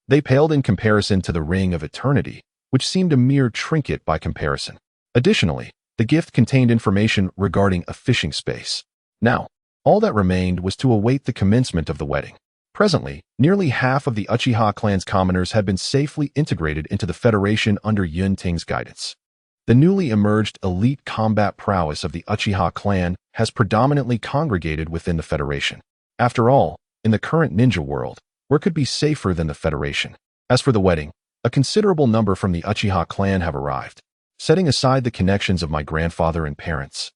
they paled in comparison to the Ring of Eternity, which seemed a mere trinket by comparison. Additionally, the gift contained information regarding a fishing space. Now, all that remained was to await the commencement of the wedding. Presently, nearly half of the Uchiha clan's commoners had been safely integrated into the Federation under Yun Ting's guidance. The newly emerged elite combat prowess of the Uchiha clan has predominantly congregated within the Federation. After all, in the current ninja world, where could be safer than the Federation? As for the wedding, a considerable number from the Uchiha clan have arrived. Setting aside the connections of my grandfather and parents,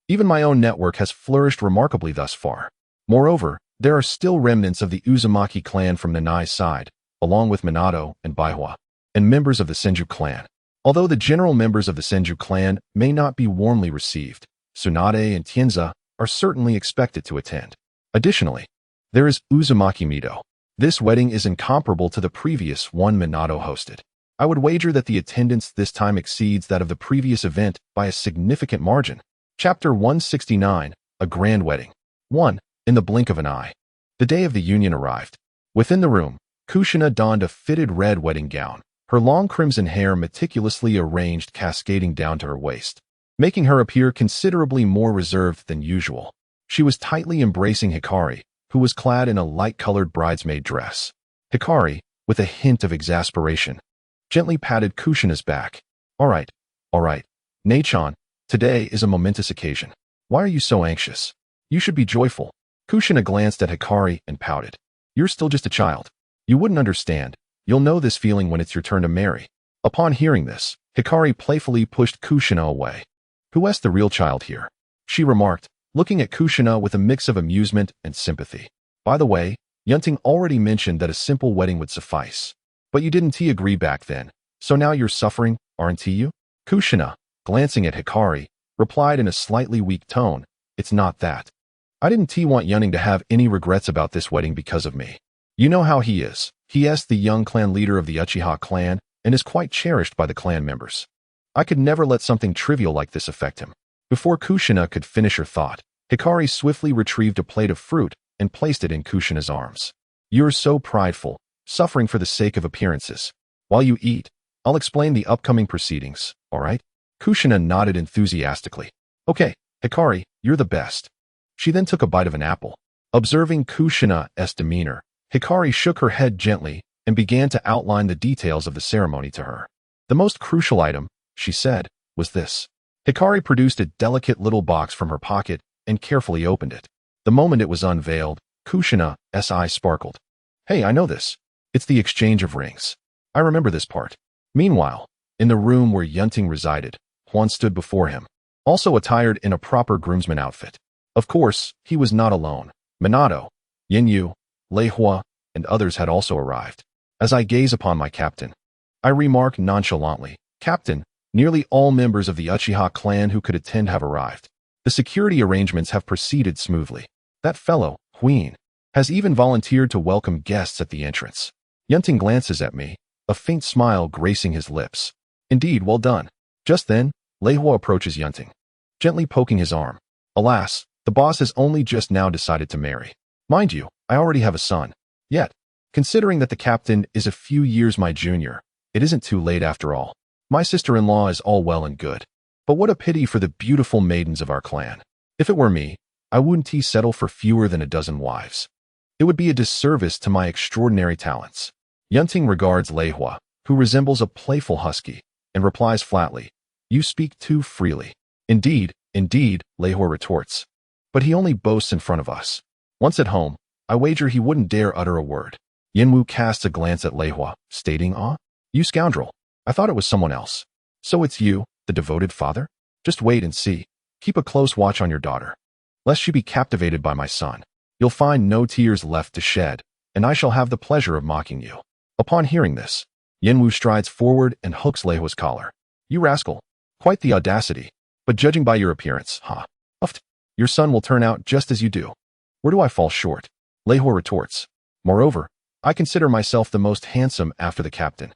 even my own network has flourished remarkably thus far. Moreover, there are still remnants of the Uzumaki clan from Nanai's side, along with Minato and Baihua, and members of the Senju clan. Although the general members of the Senju clan may not be warmly received, Tsunade and Tienza are certainly expected to attend. Additionally, there is Uzumaki Mido. This wedding is incomparable to the previous one Minato hosted. I would wager that the attendance this time exceeds that of the previous event by a significant margin. Chapter 169, A Grand Wedding. 1. In the blink of an eye. The day of the union arrived. Within the room, Kushina donned a fitted red wedding gown, her long crimson hair meticulously arranged cascading down to her waist, making her appear considerably more reserved than usual. She was tightly embracing Hikari, who was clad in a light-colored bridesmaid dress. Hikari, with a hint of exasperation, gently patted Kushina's back. All right, Nei-chan, today is a momentous occasion. Why are you so anxious? You should be joyful. Kushina glanced at Hikari and pouted. You're still just a child. You wouldn't understand. You'll know this feeling when it's your turn to marry. Upon hearing this, Hikari playfully pushed Kushina away. Who's the real child here? She remarked, looking at Kushina with a mix of amusement and sympathy. By the way, Yun Ting already mentioned that a simple wedding would suffice. But you didn't agree back then, so now you're suffering, aren't you? Kushina, glancing at Hikari, replied in a slightly weak tone, "It's not that. I didn't want Yun Ting to have any regrets about this wedding because of me. You know how he is. He is the young clan leader of the Uchiha clan and is quite cherished by the clan members. I could never let something trivial like this affect him." Before Kushina could finish her thought, Hikari swiftly retrieved a plate of fruit and placed it in Kushina's arms. "You're so prideful, suffering for the sake of appearances. While you eat, I'll explain the upcoming proceedings, all right?" Kushina nodded enthusiastically. "Okay, Hikari, you're the best." She then took a bite of an apple. Observing Kushina's demeanor, Hikari shook her head gently and began to outline the details of the ceremony to her. "The most crucial item," she said, "was this." Hikari produced a delicate little box from her pocket and carefully opened it. The moment it was unveiled, Kushina's eyes sparkled. "Hey, I know this. It's the exchange of rings. I remember this part." Meanwhile, in the room where Yun Ting resided, Huan stood before him, also attired in a proper groomsman outfit. Of course, he was not alone. Minato, Yin, Lei Hua, and others had also arrived. "As I gaze upon my captain," I remarked nonchalantly, "Captain, nearly all members of the Uchiha clan who could attend have arrived. The security arrangements have proceeded smoothly. That fellow, Huin, has even volunteered to welcome guests at the entrance." Yun Ting glances at me, a faint smile gracing his lips. "Indeed, well done." Just then, Lei Hua approaches Yun Ting, gently poking his arm. "Alas, the boss has only just now decided to marry. Mind you, I already have a son. Yet, considering that the captain is a few years my junior, it isn't too late after all. My sister-in-law is all well and good. But what a pity for the beautiful maidens of our clan. If it were me, I wouldn't settle for fewer than a dozen wives. It would be a disservice to my extraordinary talents." Yun Ting regards Lei Hua, who resembles a playful husky, and replies flatly, "You speak too freely." Indeed, Lei Hua retorts. "But he only boasts in front of us. Once at home, I wager he wouldn't dare utter a word." Yinwu casts a glance at Lei Hua, stating, "You scoundrel. I thought it was someone else. So it's you, the devoted father? Just wait and see. Keep a close watch on your daughter, lest she be captivated by my son. You'll find no tears left to shed, and I shall have the pleasure of mocking you." Upon hearing this, Yinwu strides forward and hooks Lei Hua's collar. "You rascal. Quite the audacity. But judging by your appearance, your son will turn out just as you do." "Where do I fall short?" Lei Hua retorts. "Moreover, I consider myself the most handsome after the captain."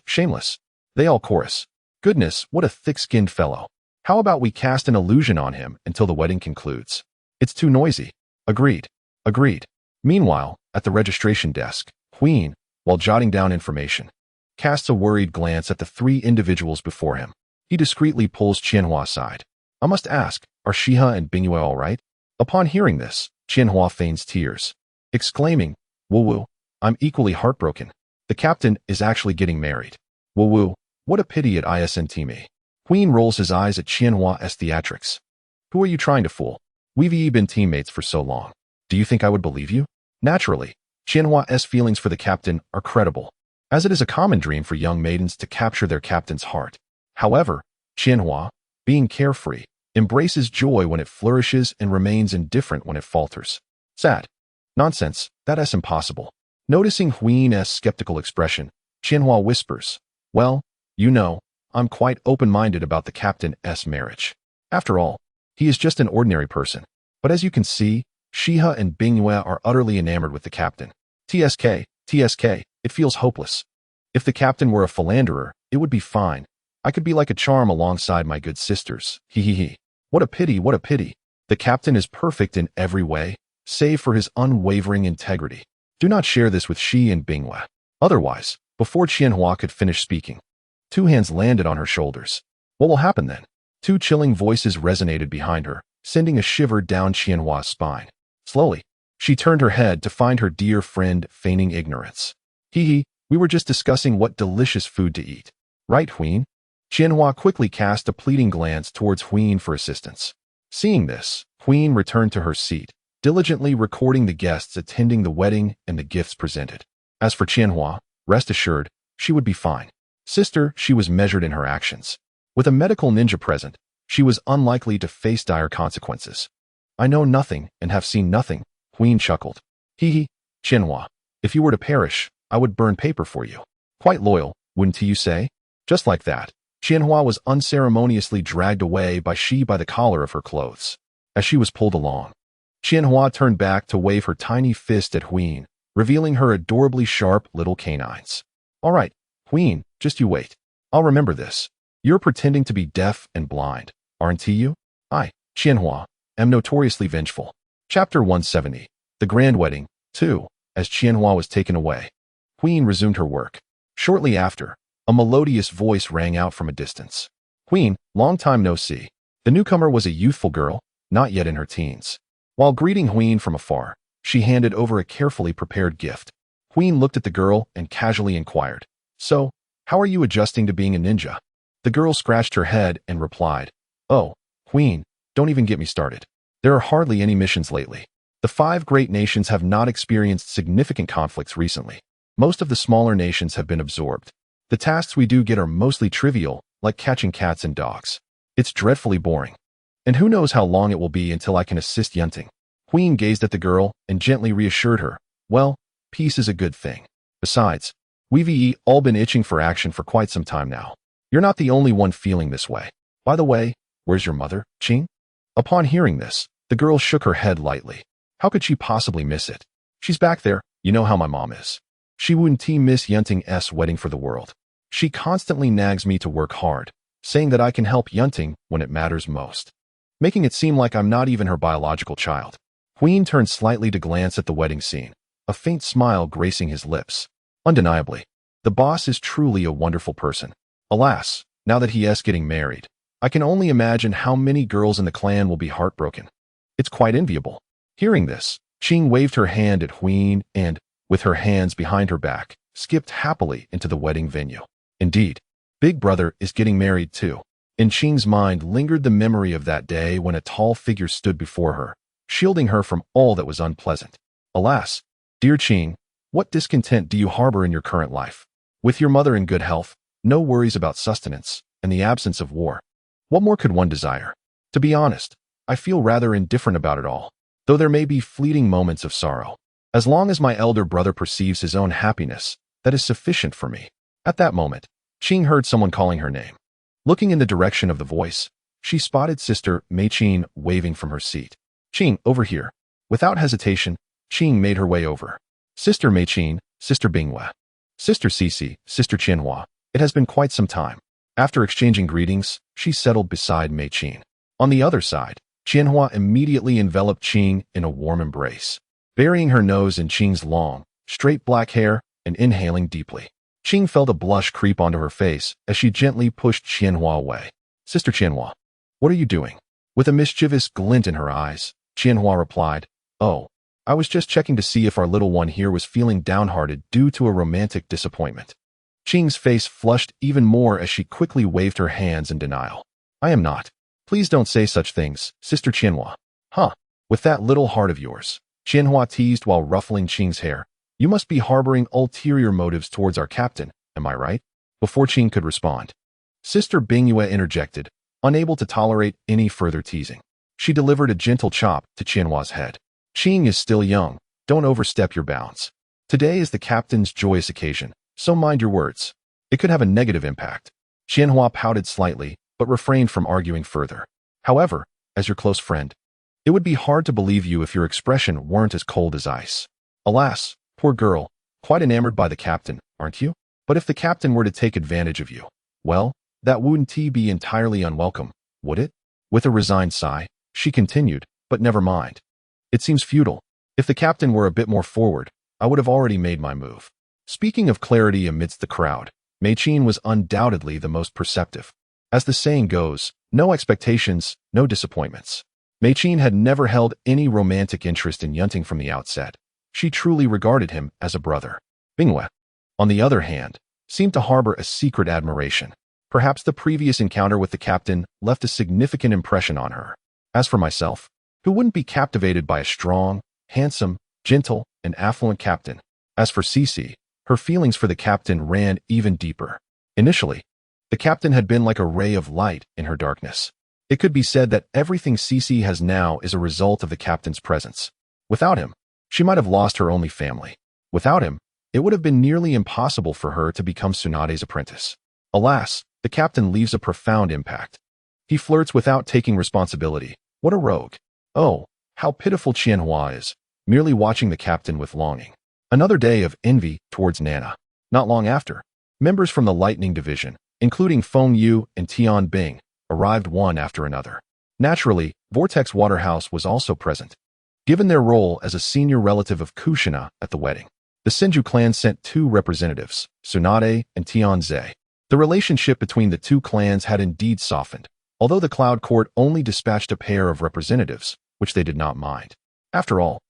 "Shameless." They all chorus. "Goodness, what a thick-skinned fellow. How about we cast an illusion on him until the wedding concludes?" "It's too noisy." Agreed. Meanwhile, at the registration desk, Huin, while jotting down information, casts a worried glance at the three individuals before him. He discreetly pulls Qianhua aside. "I must ask, are Shiha and Bingyue all right?" Upon hearing this, Qianhua feigns tears, exclaiming, "Wu, I'm equally heartbroken. The captain is actually getting married. Wu, what a pity it isn't me." Huin rolls his eyes at Qianhua's theatrics. "Who are you trying to fool? We've been teammates for so long. Do you think I would believe you?" Naturally, Qianhua's feelings for the captain are credible, as it is a common dream for young maidens to capture their captain's heart. However, Qianhua, being carefree, embraces joy when it flourishes and remains indifferent when it falters. Sad. Nonsense, that's impossible. Noticing Huin's skeptical expression, Qianhua whispers, "Well, you know, I'm quite open-minded about the captain's marriage. After all, he is just an ordinary person. But as you can see, Shiha and Bingyue are utterly enamored with the captain. TSK, it feels hopeless. If the captain were a philanderer, it would be fine. I could be like a charm alongside my good sisters. He. What a pity. The captain is perfect in every way, save for his unwavering integrity. Do not share this with Shi and Bingyue. Otherwise, before Qianhua could finish speaking, two hands landed on her shoulders. What will happen then? Two chilling voices resonated behind her, sending a shiver down Qianhua's spine. Slowly, she turned her head to find her dear friend feigning ignorance. We were just discussing what delicious food to eat. Right, Huin? Qianhua quickly cast a pleading glance towards Huin for assistance. Seeing this, Huin returned to her seat, diligently recording the guests attending the wedding and the gifts presented. As for Qianhua, rest assured, she would be fine. Sister, she was measured in her actions. With a medical ninja present, she was unlikely to face dire consequences. I know nothing and have seen nothing, Huin chuckled. Qianhua, if you were to perish, I would burn paper for you. Quite loyal, wouldn't you say? Just like that, Qianhua was unceremoniously dragged away by the collar of her clothes. As she was pulled along, Qianhua turned back to wave her tiny fist at Huyin, revealing her adorably sharp little canines. All right, Huyin, just you wait. I'll remember this. You're pretending to be deaf and blind, aren't you? I, Qianhua, am notoriously vengeful. Chapter 170. The Grand Wedding, 2. As Qianhua was taken away, Huyin resumed her work. Shortly after, a melodious voice rang out from a distance. Huyin, long time no see. The newcomer was a youthful girl, not yet in her teens. While greeting Huyin from afar, she handed over a carefully prepared gift. Huyin looked at the girl and casually inquired, "So, how are you adjusting to being a ninja?" The girl scratched her head and replied, "Oh, Huyin, don't even get me started. There are hardly any missions lately. The 5 great nations have not experienced significant conflicts recently. Most of the smaller nations have been absorbed. The tasks we do get are mostly trivial, like catching cats and dogs. It's dreadfully boring. And who knows how long it will be until I can assist Yun Ting." Huyin gazed at the girl and gently reassured her, "Well, peace is a good thing. Besides, we've all been itching for action for quite some time now. You're not the only one feeling this way. By the way, where's your mother, Qing?" Upon hearing this, the girl shook her head lightly. How could she possibly miss it? "She's back there. You know how my mom is. She wouldn't miss Yun Ting's wedding for the world. She constantly nags me to work hard, saying that I can help Yun Ting when it matters most, making it seem like I'm not even her biological child." Huyin turned slightly to glance at the wedding scene, a faint smile gracing his lips. Undeniably, the boss is truly a wonderful person. Alas, now that he is getting married, I can only imagine how many girls in the clan will be heartbroken. It's quite enviable. Hearing this, Qing waved her hand at Huyin and, with her hands behind her back, skipped happily into the wedding venue. Indeed, Big Brother is getting married too. In Qing's mind lingered the memory of that day when a tall figure stood before her, shielding her from all that was unpleasant. Alas, dear Qing, what discontent do you harbor in your current life? With your mother in good health, no worries about sustenance, and the absence of war, what more could one desire? To be honest, I feel rather indifferent about it all, though there may be fleeting moments of sorrow. As long as my elder brother perceives his own happiness, that is sufficient for me." At that moment, Qing heard someone calling her name. Looking in the direction of the voice, she spotted Sister Mei Qin waving from her seat. "Qing, over here." Without hesitation, Qing made her way over. "Sister Mei Qin, Sister Binghua, Sister Cici, Sister Qianhua, it has been quite some time." After exchanging greetings, she settled beside Mei Qin. On the other side, Qianhua immediately enveloped Qing in a warm embrace, burying her nose in Qing's long, straight black hair and inhaling deeply. Qing felt a blush creep onto her face as she gently pushed Qianhua away. "Sister Qianhua, what are you doing?" With a mischievous glint in her eyes, Qianhua replied, "Oh, I was just checking to see if our little one here was feeling downhearted due to a romantic disappointment." Qing's face flushed even more as she quickly waved her hands in denial. "I am not. Please don't say such things, Sister Qianhua." "Huh, with that little heart of yours," Qianhua teased while ruffling Qing's hair, "you must be harboring ulterior motives towards our captain, am I right?" Before Qing could respond, Sister Binghua interjected, unable to tolerate any further teasing. She delivered a gentle chop to Qianhua's head. "Qing is still young, don't overstep your bounds. Today is the captain's joyous occasion, so mind your words. It could have a negative impact." Qianhua pouted slightly, but refrained from arguing further. "However, as your close friend, it would be hard to believe you if your expression weren't as cold as ice. Alas, poor girl, quite enamored by the captain, aren't you? But if the captain were to take advantage of you, well, that wouldn't be entirely unwelcome, would it?" With a resigned sigh, she continued, "But never mind. It seems futile. If the captain were a bit more forward, I would have already made my move." Speaking of clarity amidst the crowd, Mei Qin was undoubtedly the most perceptive. As the saying goes, no expectations, no disappointments. Mei Qin had never held any romantic interest in Yun Ting from the outset. She truly regarded him as a brother. Binghua, on the other hand, seemed to harbor a secret admiration. Perhaps the previous encounter with the captain left a significant impression on her. As for myself, who wouldn't be captivated by a strong, handsome, gentle, and affluent captain? As for Cici, her feelings for the captain ran even deeper. Initially, the captain had been like a ray of light in her darkness. It could be said that everything Cici has now is a result of the captain's presence. Without him, she might have lost her only family. Without him, it would have been nearly impossible for her to become Tsunade's apprentice. Alas, The captain leaves a profound impact. He flirts without taking responsibility. What a rogue. Oh, how pitiful Qianhua is, merely watching the captain with longing. Another day of envy towards Nana. Not long after, members from the Lightning Division, including Feng Yu and Tian Bing, arrived one after another. Naturally, Vortex Waterhouse was also present. Given their role as a senior relative of Kushina at the wedding, the Senju clan sent 2 representatives, Tsunade and Tianze. The relationship between the 2 clans had indeed softened, although the Cloud Court only dispatched a pair of representatives, which they did not mind. After all,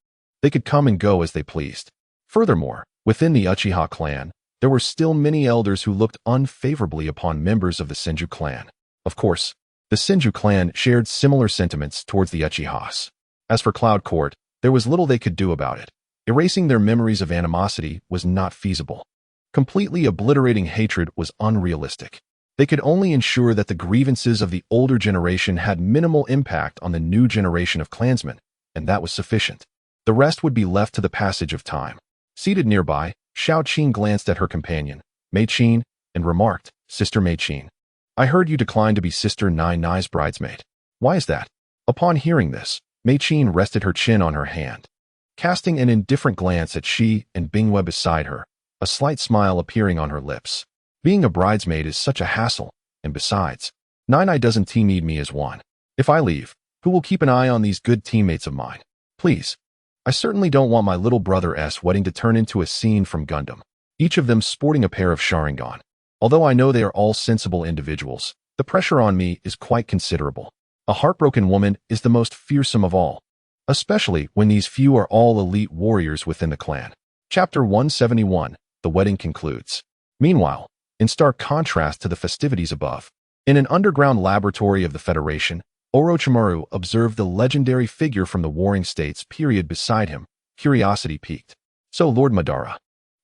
they could come and go as they pleased. Furthermore, within the Uchiha clan, there were still many elders who looked unfavorably upon members of the Senju clan. Of course, the Senju clan shared similar sentiments towards the Uchihas. As for Cloud Court, there was little they could do about it. Erasing their memories of animosity was not feasible. Completely obliterating hatred was unrealistic. They could only ensure that the grievances of the older generation had minimal impact on the new generation of clansmen, and that was sufficient. The rest would be left to the passage of time. Seated nearby, Xiao Qin glanced at her companion, Mei Qin, and remarked, "Sister Mei Qin, I heard you declined to be Sister Nai Nai's bridesmaid. Why is that?" Upon hearing this, Mei Qin rested her chin on her hand. Casting an indifferent glance at Shi and Bingwe beside her, a slight smile appearing on her lips. Being a bridesmaid is such a hassle, and besides, Nai Nai doesn't need me as one. If I leave, who will keep an eye on these good teammates of mine? Please. I certainly don't want my little brother's wedding to turn into a scene from Gundam, each of them sporting a pair of Sharingan. Although I know they are all sensible individuals, the pressure on me is quite considerable. A heartbroken woman is the most fearsome of all, especially when these few are all elite warriors within the clan. Chapter 171, The Wedding concludes. Meanwhile, in stark contrast to the festivities above, in an underground laboratory of the Federation, Orochimaru observed the legendary figure from the Warring States period beside him. Curiosity piqued. "So, Lord Madara,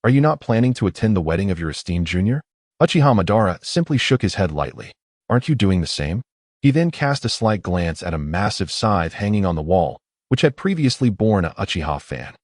are you not planning to attend the wedding of your esteemed junior?" Uchiha Madara simply shook his head lightly. "Aren't you doing the same?" He then cast a slight glance at a massive scythe hanging on the wall, which had previously borne a Uchiha fan.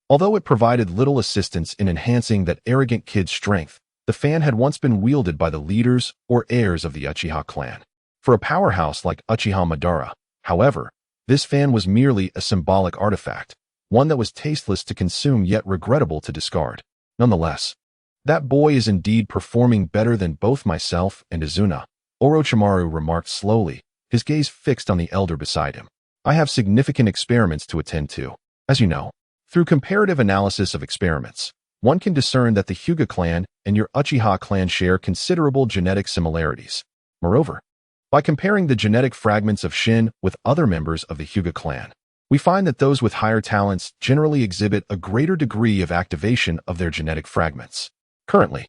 Although it provided little assistance in enhancing that arrogant kid's strength, the fan had once been wielded by the leaders or heirs of the Uchiha clan. For a powerhouse like Uchiha Madara, however, this fan was merely a symbolic artifact, one that was tasteless to consume yet regrettable to discard. Nonetheless, that boy is indeed performing better than both myself and Izuna, Orochimaru remarked slowly, his gaze fixed on the elder beside him. "I have significant experiments to attend to. As you know, through comparative analysis of experiments, one can discern that the Hyuga clan and your Uchiha clan share considerable genetic similarities. Moreover, by comparing the genetic fragments of Shin with other members of the Hyuga clan, we find that those with higher talents generally exhibit a greater degree of activation of their genetic fragments. Currently,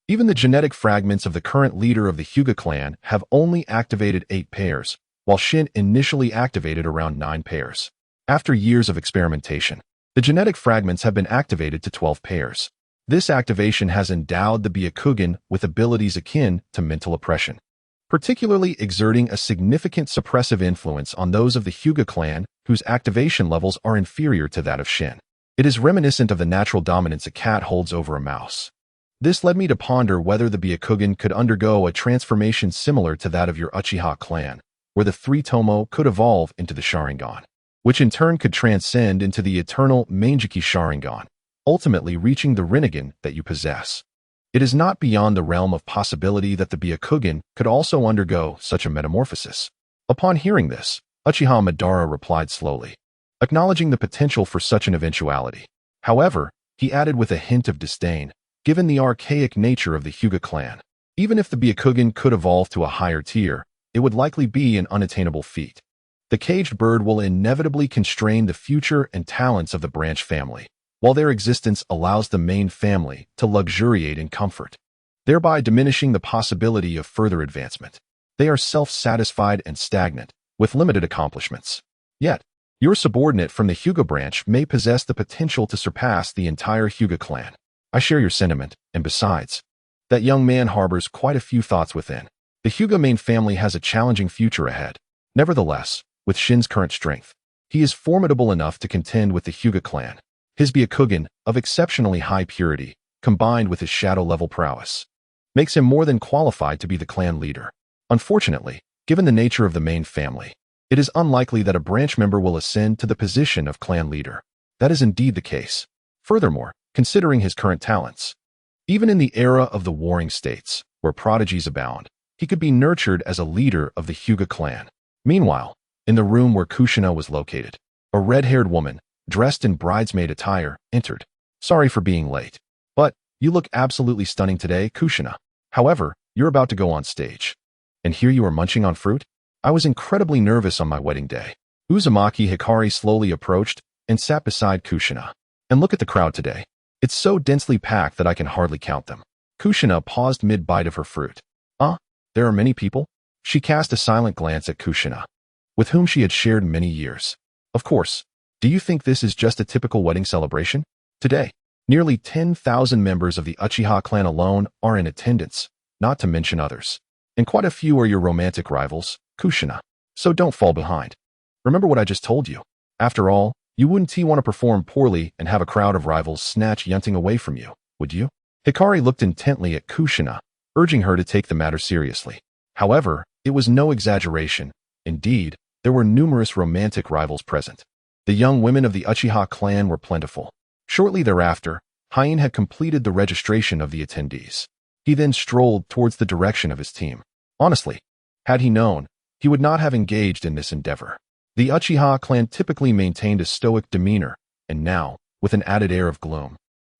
even the genetic fragments of the current leader of the Hyuga clan have only activated 8 pairs, while Shin initially activated around 9 pairs. After years of experimentation, the genetic fragments have been activated to 12 pairs. This activation has endowed the Byakugan with abilities akin to mental oppression, particularly exerting a significant suppressive influence on those of the Hyuga clan whose activation levels are inferior to that of Shin. It is reminiscent of the natural dominance a cat holds over a mouse. This led me to ponder whether the Byakugan could undergo a transformation similar to that of your Uchiha clan, where the 3 Tomo could evolve into the Sharingan, which in turn could transcend into the eternal Mangeki Sharingan, ultimately reaching the Rinnegan that you possess. It is not beyond the realm of possibility that the Byakugan could also undergo such a metamorphosis. Upon hearing this, Uchiha Madara replied slowly, acknowledging the potential for such an eventuality. However, he added with a hint of disdain, given the archaic nature of the Hyuga clan, even if the Byakugan could evolve to a higher tier, it would likely be an unattainable feat. The caged bird will inevitably constrain the future and talents of the branch family, while their existence allows the main family to luxuriate in comfort, thereby diminishing the possibility of further advancement. They are self-satisfied and stagnant, with limited accomplishments. Yet, your subordinate from the Hyuga branch may possess the potential to surpass the entire Hyuga clan. I share your sentiment, and besides, that young man harbors quite a few thoughts within. The Hyuga main family has a challenging future ahead. Nevertheless, with Shin's current strength, he is formidable enough to contend with the Hyuga clan. His Byakugan, of exceptionally high purity, combined with his shadow-level prowess, makes him more than qualified to be the clan leader. Unfortunately, given the nature of the main family, it is unlikely that a branch member will ascend to the position of clan leader. That is indeed the case. Furthermore, considering his current talents, even in the era of the warring states, where prodigies abound, he could be nurtured as a leader of the Hyuga clan. Meanwhile, in the room where Kushina was located, a red-haired woman, dressed in bridesmaid attire, entered. Sorry for being late, but you look absolutely stunning today, Kushina. However, you're about to go on stage. And here you are munching on fruit? I was incredibly nervous on my wedding day. Uzumaki Hikari slowly approached and sat beside Kushina. And look at the crowd today. It's so densely packed that I can hardly count them. Kushina paused mid-bite of her fruit. There are many people? She cast a silent glance at Kushina, with whom she had shared many years. Of course. Do you think this is just a typical wedding celebration? Today, nearly 10,000 members of the Uchiha clan alone are in attendance, not to mention others. And quite a few are your romantic rivals, Kushina. So don't fall behind. Remember what I just told you. After all, you wouldn't want to perform poorly and have a crowd of rivals snatch Yun Ting away from you, would you? Hikari looked intently at Kushina, urging her to take the matter seriously. However, it was no exaggeration. Indeed, there were numerous romantic rivals present. The young women of the Uchiha clan were plentiful. Shortly thereafter, Hien had completed the registration of the attendees. He then strolled towards the direction of his team. Honestly, had he known, he would not have engaged in this endeavor. The Uchiha clan typically maintained a stoic demeanor, and now, with an added air of gloom,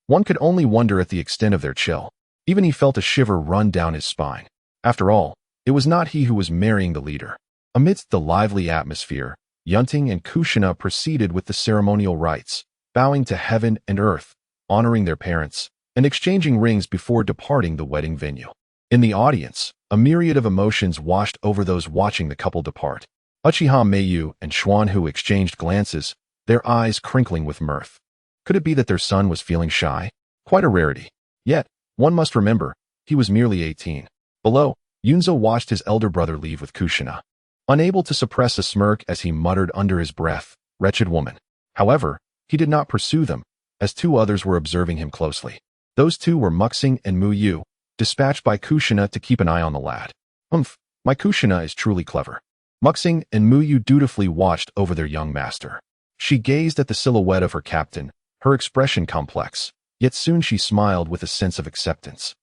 one could only wonder at the extent of their chill. Even he felt a shiver run down his spine. After all, it was not he who was marrying the leader. Amidst the lively atmosphere, Yun Ting and Kushina proceeded with the ceremonial rites, bowing to heaven and earth, honoring their parents, and exchanging rings before departing the wedding venue. In the audience, a myriad of emotions washed over those watching the couple depart. Uchiha Meiyu and Xuanhu exchanged glances, their eyes crinkling with mirth. Could it be that their son was feeling shy? Quite a rarity. Yet, one must remember, he was merely 18. Below, Yunzo watched his elder brother leave with Kushina, unable to suppress a smirk as he muttered under his breath, "Wretched woman." However, he did not pursue them, as two others were observing him closely. Those two were Muxing and Mu Yu, dispatched by Kushina to keep an eye on the lad. My Kushina is truly clever. Muxing and Mu Yu dutifully watched over their young master. She gazed at the silhouette of her captain, her expression complex, yet soon she smiled with a sense of acceptance.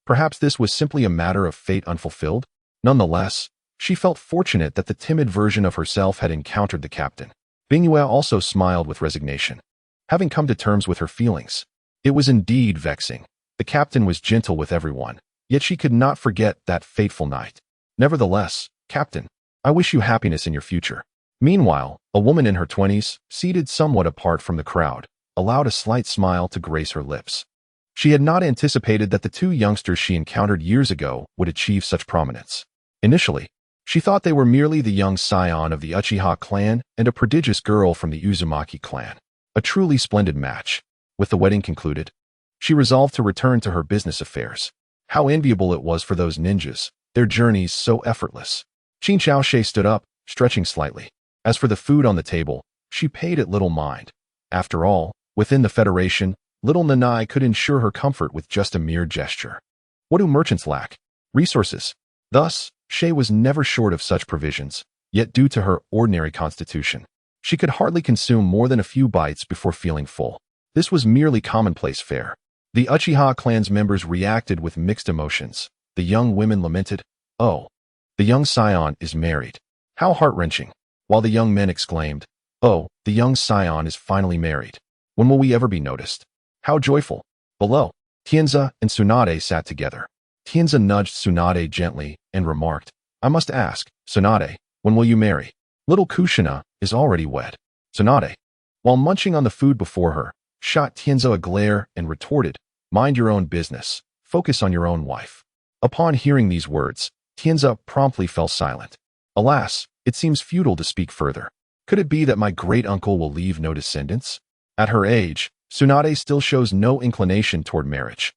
Perhaps this was simply a matter of fate unfulfilled? Nonetheless, she felt fortunate that the timid version of herself had encountered the captain. Bingyue also smiled with resignation, having come to terms with her feelings. It was indeed vexing. The captain was gentle with everyone, yet she could not forget that fateful night. Nevertheless, Captain, I wish you happiness in your future. Meanwhile, a woman in her 20s, seated somewhat apart from the crowd, allowed a slight smile to grace her lips. She had not anticipated that the two youngsters she encountered years ago would achieve such prominence. Initially, she thought they were merely the young scion of the Uchiha clan and a prodigious girl from the Uzumaki clan. A truly splendid match. With the wedding concluded, she resolved to return to her business affairs. How enviable it was for those ninjas, their journeys so effortless. Qin Xiaoshe stood up, stretching slightly. As for the food on the table, she paid it little mind. After all, within the Federation, little Nanai could ensure her comfort with just a mere gesture. What do merchants lack? Resources. Thus, Shay was never short of such provisions, yet due to her ordinary constitution, she could hardly consume more than a few bites before feeling full. This was merely commonplace fare. The Uchiha clan's members reacted with mixed emotions. The young women lamented, "Oh, the young scion is married. How heart-wrenching," while the young men exclaimed, "Oh, the young scion is finally married. When will we ever be noticed? How joyful." Below, Tianza and Tsunade sat together. Tianza nudged Tsunade gently and remarked, "I must ask, Tsunade, when will you marry? Little Kushina is already wed." Tsunade, while munching on the food before her, shot Tianza a glare and retorted, "Mind your own business. Focus on your own wife." Upon hearing these words, Tianza promptly fell silent. Alas, it seems futile to speak further. Could it be that my great-uncle will leave no descendants? At her age, Tsunade still shows no inclination toward marriage,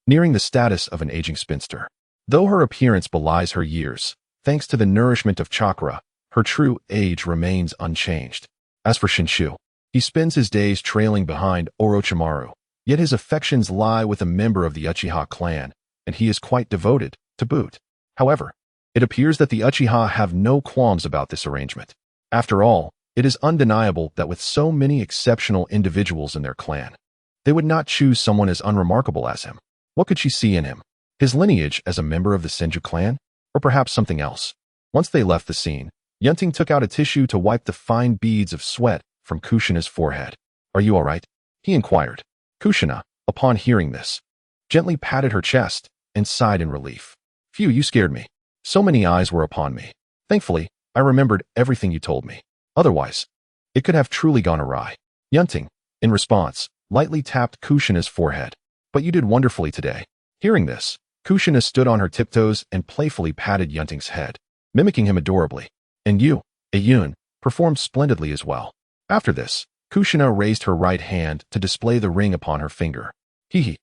nearing the status of an aging spinster. Though her appearance belies her years, thanks to the nourishment of chakra, her true age remains unchanged. As for Shinshu, he spends his days trailing behind Orochimaru, yet his affections lie with a member of the Uchiha clan, and he is quite devoted, to boot. However, it appears that the Uchiha have no qualms about this arrangement. After all, it is undeniable that with so many exceptional individuals in their clan, they would not choose someone as unremarkable as him. What could she see in him? His lineage as a member of the Senju clan? Or perhaps something else? Once they left the scene, Yun Ting took out a tissue to wipe the fine beads of sweat from Kushina's forehead. "Are you all right?" he inquired. Kushina, upon hearing this, gently patted her chest and sighed in relief. "Phew, you scared me. So many eyes were upon me. Thankfully, I remembered everything you told me. Otherwise, it could have truly gone awry." Yun Ting, in response, lightly tapped Kushina's forehead. "But you did wonderfully today." Hearing this, Kushina stood on her tiptoes and playfully patted Yun Ting's head, mimicking him adorably. "And you, Yun, performed splendidly as well." After this, Kushina raised her right hand to display the ring upon her finger. "Hee.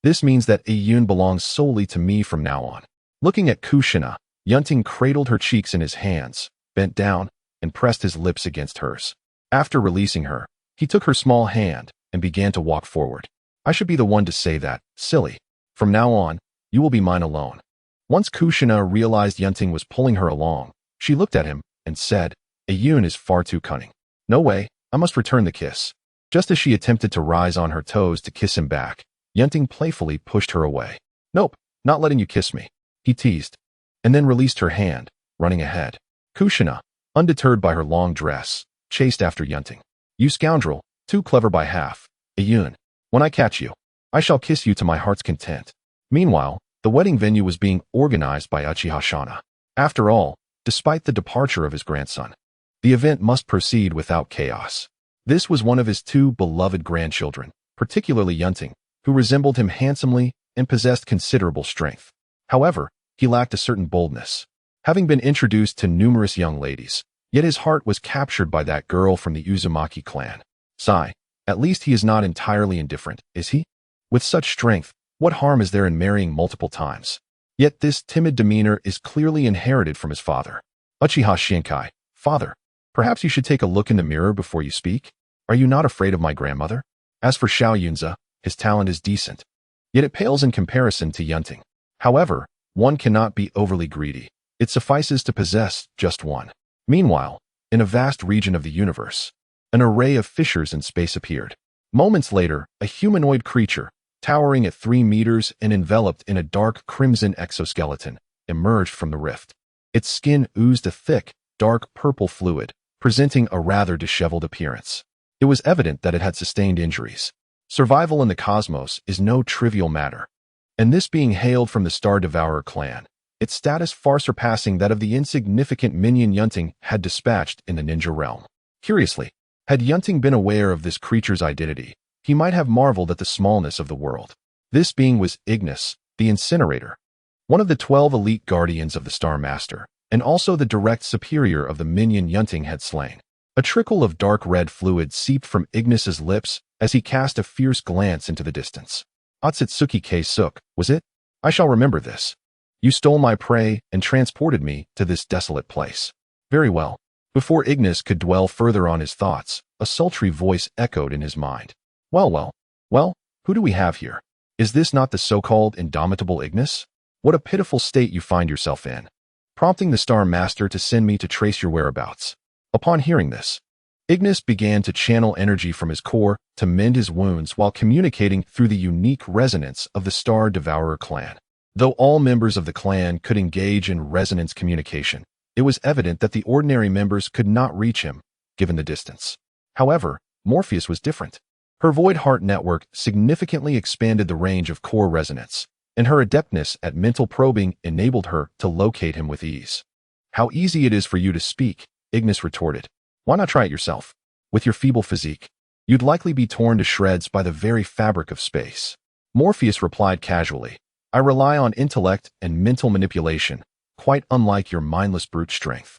This means that Yun belongs solely to me from now on." Looking at Kushina, Yun Ting cradled her cheeks in his hands, bent down, and pressed his lips against hers. After releasing her, he took her small hand and began to walk forward. "I should be the one to say that, silly. From now on, you will be mine alone." Once Kushina realized Yun Ting was pulling her along, she looked at him and said, "Yun is far too cunning. No way, I must return the kiss." Just as she attempted to rise on her toes to kiss him back, Yun Ting playfully pushed her away. "Nope, not letting you kiss me," he teased, and then released her hand, running ahead. Kushina, undeterred by her long dress, chased after Yun Ting. "You scoundrel, too clever by half. Yun, when I catch you, I shall kiss you to my heart's content." Meanwhile, the wedding venue was being organized by Uchiha Shana. After all, despite the departure of his grandson, the event must proceed without chaos. This was one of his two beloved grandchildren, particularly Yun Ting, who resembled him handsomely and possessed considerable strength. However, he lacked a certain boldness. Having been introduced to numerous young ladies, yet his heart was captured by that girl from the Uzumaki clan. Sigh, at least he is not entirely indifferent, is he? With such strength, what harm is there in marrying multiple times? Yet this timid demeanor is clearly inherited from his father. Uchiha Shinkai, "Father, perhaps you should take a look in the mirror before you speak? Are you not afraid of my grandmother?" As for Xiao Yunza, his talent is decent, yet it pales in comparison to Yun Ting. However, one cannot be overly greedy. It suffices to possess just one. Meanwhile, in a vast region of the universe, an array of fissures in space appeared. Moments later, a humanoid creature, towering at 3 meters and enveloped in a dark crimson exoskeleton, emerged from the rift. Its skin oozed a thick, dark purple fluid, presenting a rather disheveled appearance. It was evident that it had sustained injuries. Survival in the cosmos is no trivial matter, and this being hailed from the Star Devourer clan, its status far surpassing that of the insignificant minion Yun Ting had dispatched in the ninja realm. Curiously, had Yun Ting been aware of this creature's identity, he might have marveled at the smallness of the world. This being was Ignis, the Incinerator, one of the 12 elite guardians of the Star Master, and also the direct superior of the minion Yun Ting had slain. A trickle of dark red fluid seeped from Ignis's lips as he cast a fierce glance into the distance. "Otsutsuki K-Suk, was it? I shall remember this. You stole my prey and transported me to this desolate place." Very well. Before Ignis could dwell further on his thoughts, a sultry voice echoed in his mind. Well, who do we have here? Is this not the so-called indomitable Ignis? What a pitiful state you find yourself in, prompting the Star Master to send me to trace your whereabouts." Upon hearing this, Ignis began to channel energy from his core to mend his wounds while communicating through the unique resonance of the Star Devourer clan. Though all members of the clan could engage in resonance communication, it was evident that the ordinary members could not reach him, given the distance. However, Morpheus was different. Her Void Heart network significantly expanded the range of core resonance, and her adeptness at mental probing enabled her to locate him with ease. "How easy it is for you to speak," Ignis retorted. "Why not try it yourself? With your feeble physique, you'd likely be torn to shreds by the very fabric of space." Morpheus replied casually, "I rely on intellect and mental manipulation, quite unlike your mindless brute strength."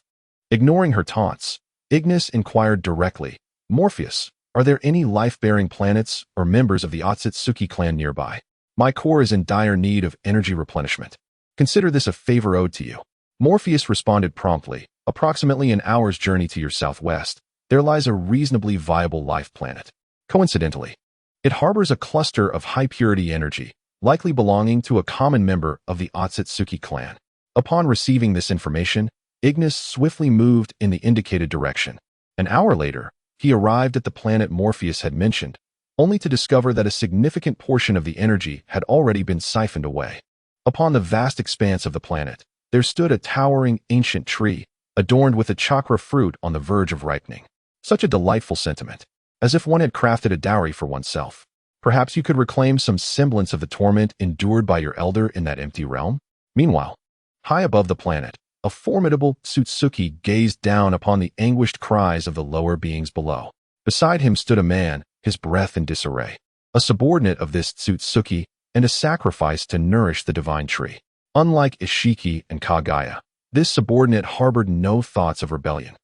Ignoring her taunts, Ignis inquired directly, "Morpheus, are there any life-bearing planets or members of the Otsutsuki clan nearby? My core is in dire need of energy replenishment. Consider this a favor owed to you." Morpheus responded promptly, "Approximately an hour's journey to your southwest, there lies a reasonably viable life planet. Coincidentally, it harbors a cluster of high-purity energy, likely belonging to a common member of the Otsutsuki clan. Upon receiving this information, Ignis swiftly moved in the indicated direction. An hour later, he arrived at the planet Morpheus had mentioned, only to discover that a significant portion of the energy had already been siphoned away. Upon the vast expanse of the planet, there stood a towering ancient tree, adorned with a chakra fruit on the verge of ripening. Such a delightful sentiment, as if one had crafted a dowry for oneself. Perhaps you could reclaim some semblance of the torment endured by your elder in that empty realm? Meanwhile, high above the planet, a formidable Tsutsuki gazed down upon the anguished cries of the lower beings below. Beside him stood a man, his breath in disarray, a subordinate of this Tsutsuki and a sacrifice to nourish the divine tree. Unlike Ishiki and Kagaya, this subordinate harbored no thoughts of rebellion,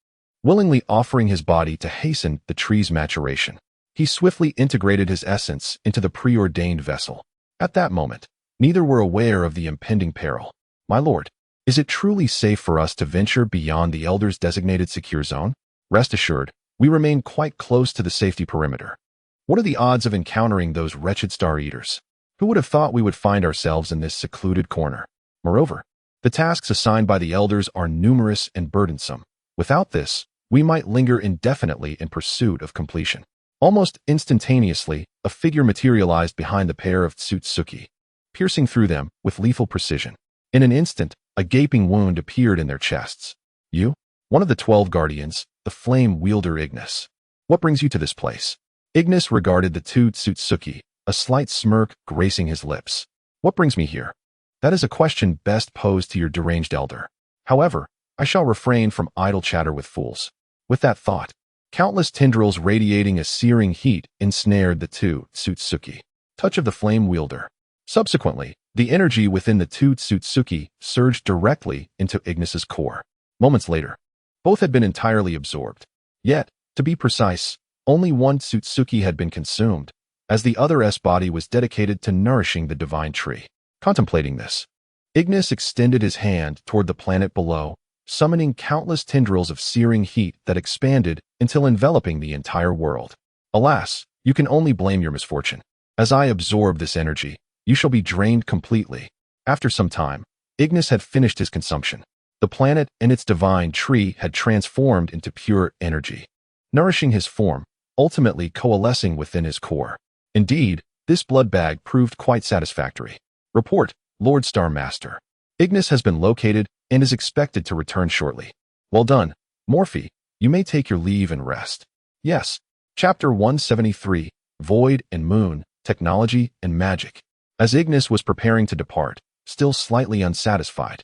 willingly offering his body to hasten the tree's maturation. He swiftly integrated his essence into the preordained vessel. At that moment, neither were aware of the impending peril. My lord, is it truly safe for us to venture beyond the Elder's designated secure zone? Rest assured, we remain quite close to the safety perimeter. What are the odds of encountering those wretched Star Eaters? Who would have thought we would find ourselves in this secluded corner? Moreover, the tasks assigned by the Elders are numerous and burdensome. Without this, we might linger indefinitely in pursuit of completion. Almost instantaneously, a figure materialized behind the pair of Tsutsuki, piercing through them with lethal precision. In an instant, a gaping wound appeared in their chests. You? One of the 12 guardians, the flame wielder Ignis. What brings you to this place? Ignis regarded the two Tsutsuki, a slight smirk gracing his lips. What brings me here? That is a question best posed to your deranged elder. However, I shall refrain from idle chatter with fools. With that thought, countless tendrils radiating a searing heat ensnared the two Tsutsuki. Touch of the flame wielder. Subsequently, the energy within the two Tsutsuki surged directly into Ignis's core. Moments later, both had been entirely absorbed. Yet, to be precise, only one Tsutsuki had been consumed, as the other's body was dedicated to nourishing the divine tree. Contemplating this, Ignis extended his hand toward the planet below, summoning countless tendrils of searing heat that expanded until enveloping the entire world. Alas, you can only blame your misfortune. As I absorb this energy, you shall be drained completely. After some time, Ignis had finished his consumption. The planet and its divine tree had transformed into pure energy, nourishing his form, ultimately coalescing within his core. Indeed, this blood bag proved quite satisfactory. Report, Lord Star Master. Ignis has been located and is expected to return shortly. Well done, Morphe. You may take your leave and rest. Yes. Chapter 173, Void and Moon, Technology and Magic. As Ignis was preparing to depart, still slightly unsatisfied,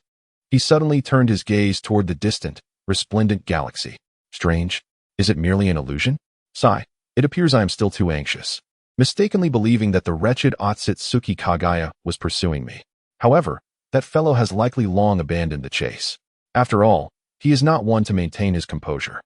he suddenly turned his gaze toward the distant, resplendent galaxy. Strange. Is it merely an illusion? Sigh. It appears I am still too anxious, mistakenly believing that the wretched Otsutsuki Kagaya was pursuing me. However, that fellow has likely long abandoned the chase. After all, he is not one to maintain his composure.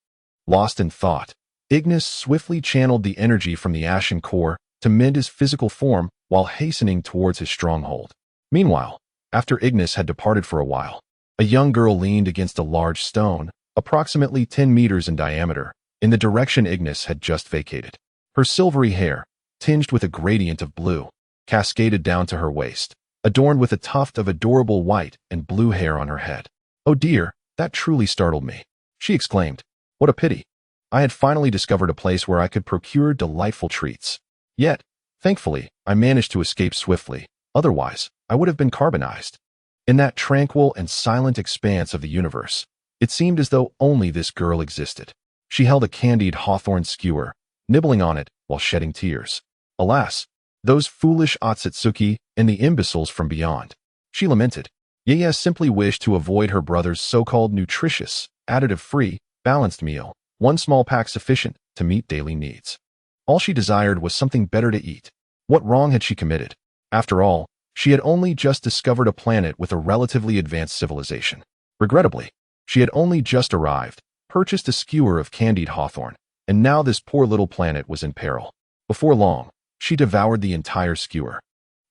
Lost in thought, Ignis swiftly channeled the energy from the ashen core to mend his physical form while hastening towards his stronghold. Meanwhile, after Ignis had departed for a while, a young girl leaned against a large stone, approximately 10 meters in diameter, in the direction Ignis had just vacated. Her silvery hair, tinged with a gradient of blue, cascaded down to her waist, adorned with a tuft of adorable white and blue hair on her head. Oh dear, that truly startled me, she exclaimed. What a pity. I had finally discovered a place where I could procure delightful treats. Yet, thankfully, I managed to escape swiftly, otherwise, I would have been carbonized. In that tranquil and silent expanse of the universe, it seemed as though only this girl existed. She held a candied hawthorn skewer, nibbling on it while shedding tears. Alas, those foolish Otsutsuki and the imbeciles from beyond. She lamented. Yaya simply wished to avoid her brother's so-called nutritious, additive-free, balanced meal, one small pack sufficient to meet daily needs. All she desired was something better to eat. What wrong had she committed? After all, she had only just discovered a planet with a relatively advanced civilization. Regrettably, she had only just arrived, purchased a skewer of candied hawthorn, and now this poor little planet was in peril. Before long, she devoured the entire skewer,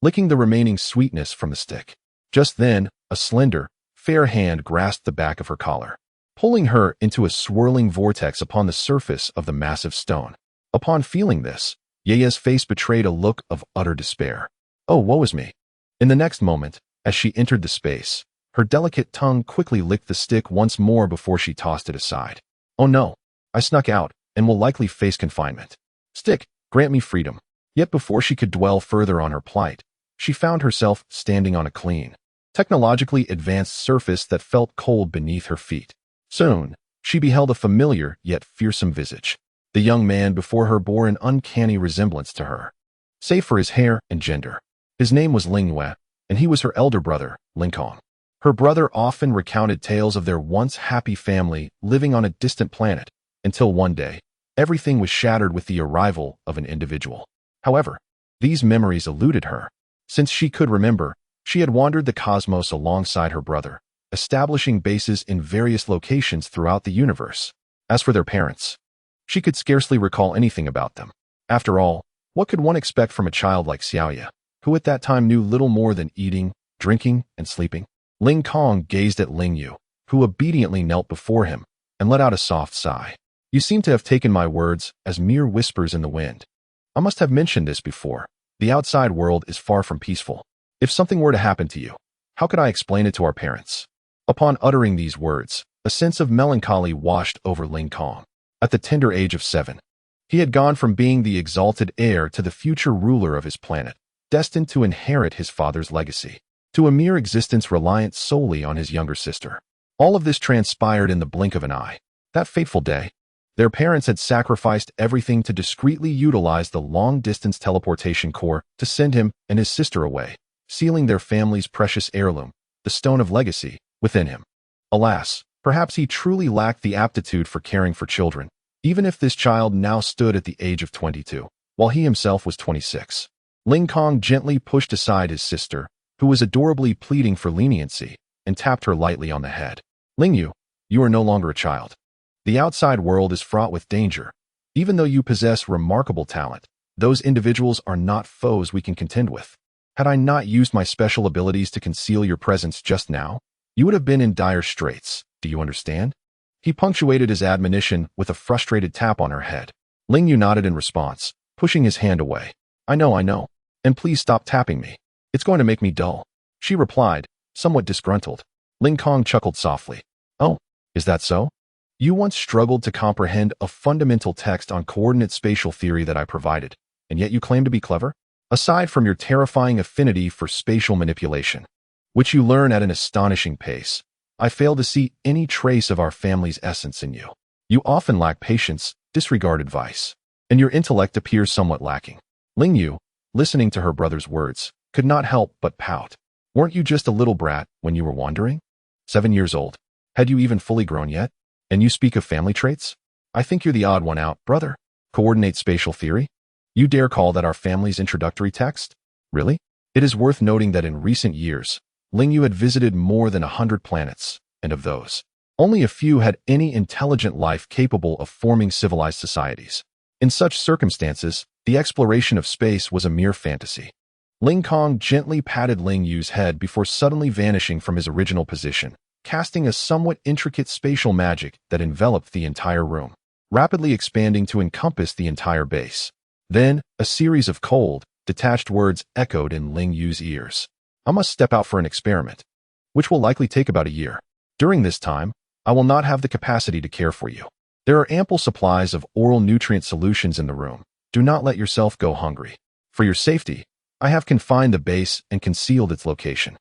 licking the remaining sweetness from the stick. Just then, a slender, fair hand grasped the back of her collar, pulling her into a swirling vortex upon the surface of the massive stone. Upon feeling this, Yaya's face betrayed a look of utter despair. Oh, woe is me. In the next moment, as she entered the space, her delicate tongue quickly licked the stick once more before she tossed it aside. Oh no, I snuck out and will likely face confinement. Stick, grant me freedom. Yet before she could dwell further on her plight, she found herself standing on a clean, technologically advanced surface that felt cold beneath her feet. Soon, she beheld a familiar yet fearsome visage. The young man before her bore an uncanny resemblance to her, save for his hair and gender. His name was Ling Yue, and he was her elder brother, Ling Kong. Her brother often recounted tales of their once happy family living on a distant planet, until one day, everything was shattered with the arrival of an individual. However, these memories eluded her. Since she could remember, she had wandered the cosmos alongside her brother, establishing bases in various locations throughout the universe. As for their parents, she could scarcely recall anything about them. After all, what could one expect from a child like Xiaoya, who at that time knew little more than eating, drinking, and sleeping? Ling Kong gazed at Ling Yu, who obediently knelt before him, and let out a soft sigh. You seem to have taken my words as mere whispers in the wind. I must have mentioned this before. The outside world is far from peaceful. If something were to happen to you, how could I explain it to our parents? Upon uttering these words, a sense of melancholy washed over Ling Kong. At the tender age of 7, he had gone from being the exalted heir to the future ruler of his planet, destined to inherit his father's legacy, to a mere existence reliant solely on his younger sister. All of this transpired in the blink of an eye. That fateful day, their parents had sacrificed everything to discreetly utilize the long-distance teleportation core to send him and his sister away, sealing their family's precious heirloom, the Stone of Legacy, within him. Alas, perhaps he truly lacked the aptitude for caring for children, even if this child now stood at the age of 22, while he himself was 26. Ling Kong gently pushed aside his sister, who was adorably pleading for leniency, and tapped her lightly on the head. Ling Yu, you are no longer a child. The outside world is fraught with danger. Even though you possess remarkable talent, those individuals are not foes we can contend with. Had I not used my special abilities to conceal your presence just now, you would have been in dire straits. Do you understand? He punctuated his admonition with a frustrated tap on her head. Ling Yu nodded in response, pushing his hand away. I know. And please stop tapping me. It's going to make me dull. She replied, somewhat disgruntled. Ling Kong chuckled softly. Oh, is that so? You once struggled to comprehend a fundamental text on coordinate spatial theory that I provided, and yet you claim to be clever? Aside from your terrifying affinity for spatial manipulation, which you learn at an astonishing pace, I fail to see any trace of our family's essence in you. You often lack patience, disregard advice, and your intellect appears somewhat lacking. Ling Yu, listening to her brother's words, could not help but pout. Weren't you just a little brat when you were wandering? 7 years old. Had you even fully grown yet? And you speak of family traits? I think you're the odd one out, brother. Coordinate spatial theory? You dare call that our family's introductory text? Really? It is worth noting that in recent years, Ling Yu had visited more than 100 planets, and of those, only a few had any intelligent life capable of forming civilized societies. In such circumstances, the exploration of space was a mere fantasy. Ling Kong gently patted Ling Yu's head before suddenly vanishing from his original position, casting a somewhat intricate spatial magic that enveloped the entire room, rapidly expanding to encompass the entire base. Then, a series of cold, detached words echoed in Ling Yu's ears. I must step out for an experiment, which will likely take about a year. During this time, I will not have the capacity to care for you. There are ample supplies of oral nutrient solutions in the room. Do not let yourself go hungry. For your safety, I have confined the base and concealed its location.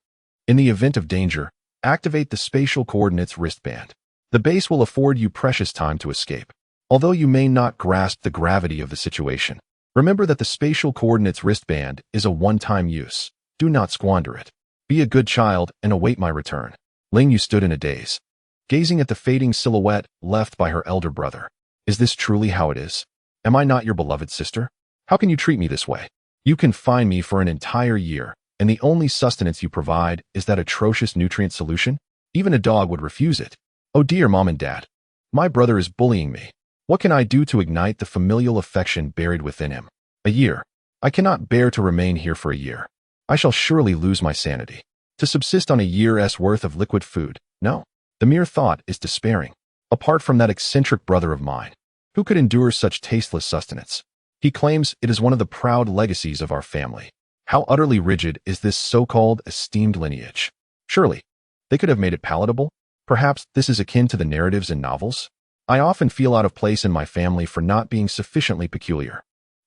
In the event of danger, activate the spatial coordinates wristband. The base will afford you precious time to escape. Although you may not grasp the gravity of the situation, remember that the spatial coordinates wristband is a one-time use. Do not squander it. Be a good child and await my return. Ling Yu stood in a daze, gazing at the fading silhouette left by her elder brother. Is this truly how it is? Am I not your beloved sister? How can you treat me this way? You confine me for an entire year, and the only sustenance you provide is that atrocious nutrient solution? Even a dog would refuse it. Oh dear, Mom and Dad. My brother is bullying me. What can I do to ignite the familial affection buried within him? A year. I cannot bear to remain here for a year. I shall surely lose my sanity. To subsist on a year's worth of liquid food, no. The mere thought is despairing. Apart from that eccentric brother of mine, who could endure such tasteless sustenance? He claims it is one of the proud legacies of our family. How utterly rigid is this so-called esteemed lineage? Surely, they could have made it palatable? Perhaps this is akin to the narratives in novels? I often feel out of place in my family for not being sufficiently peculiar.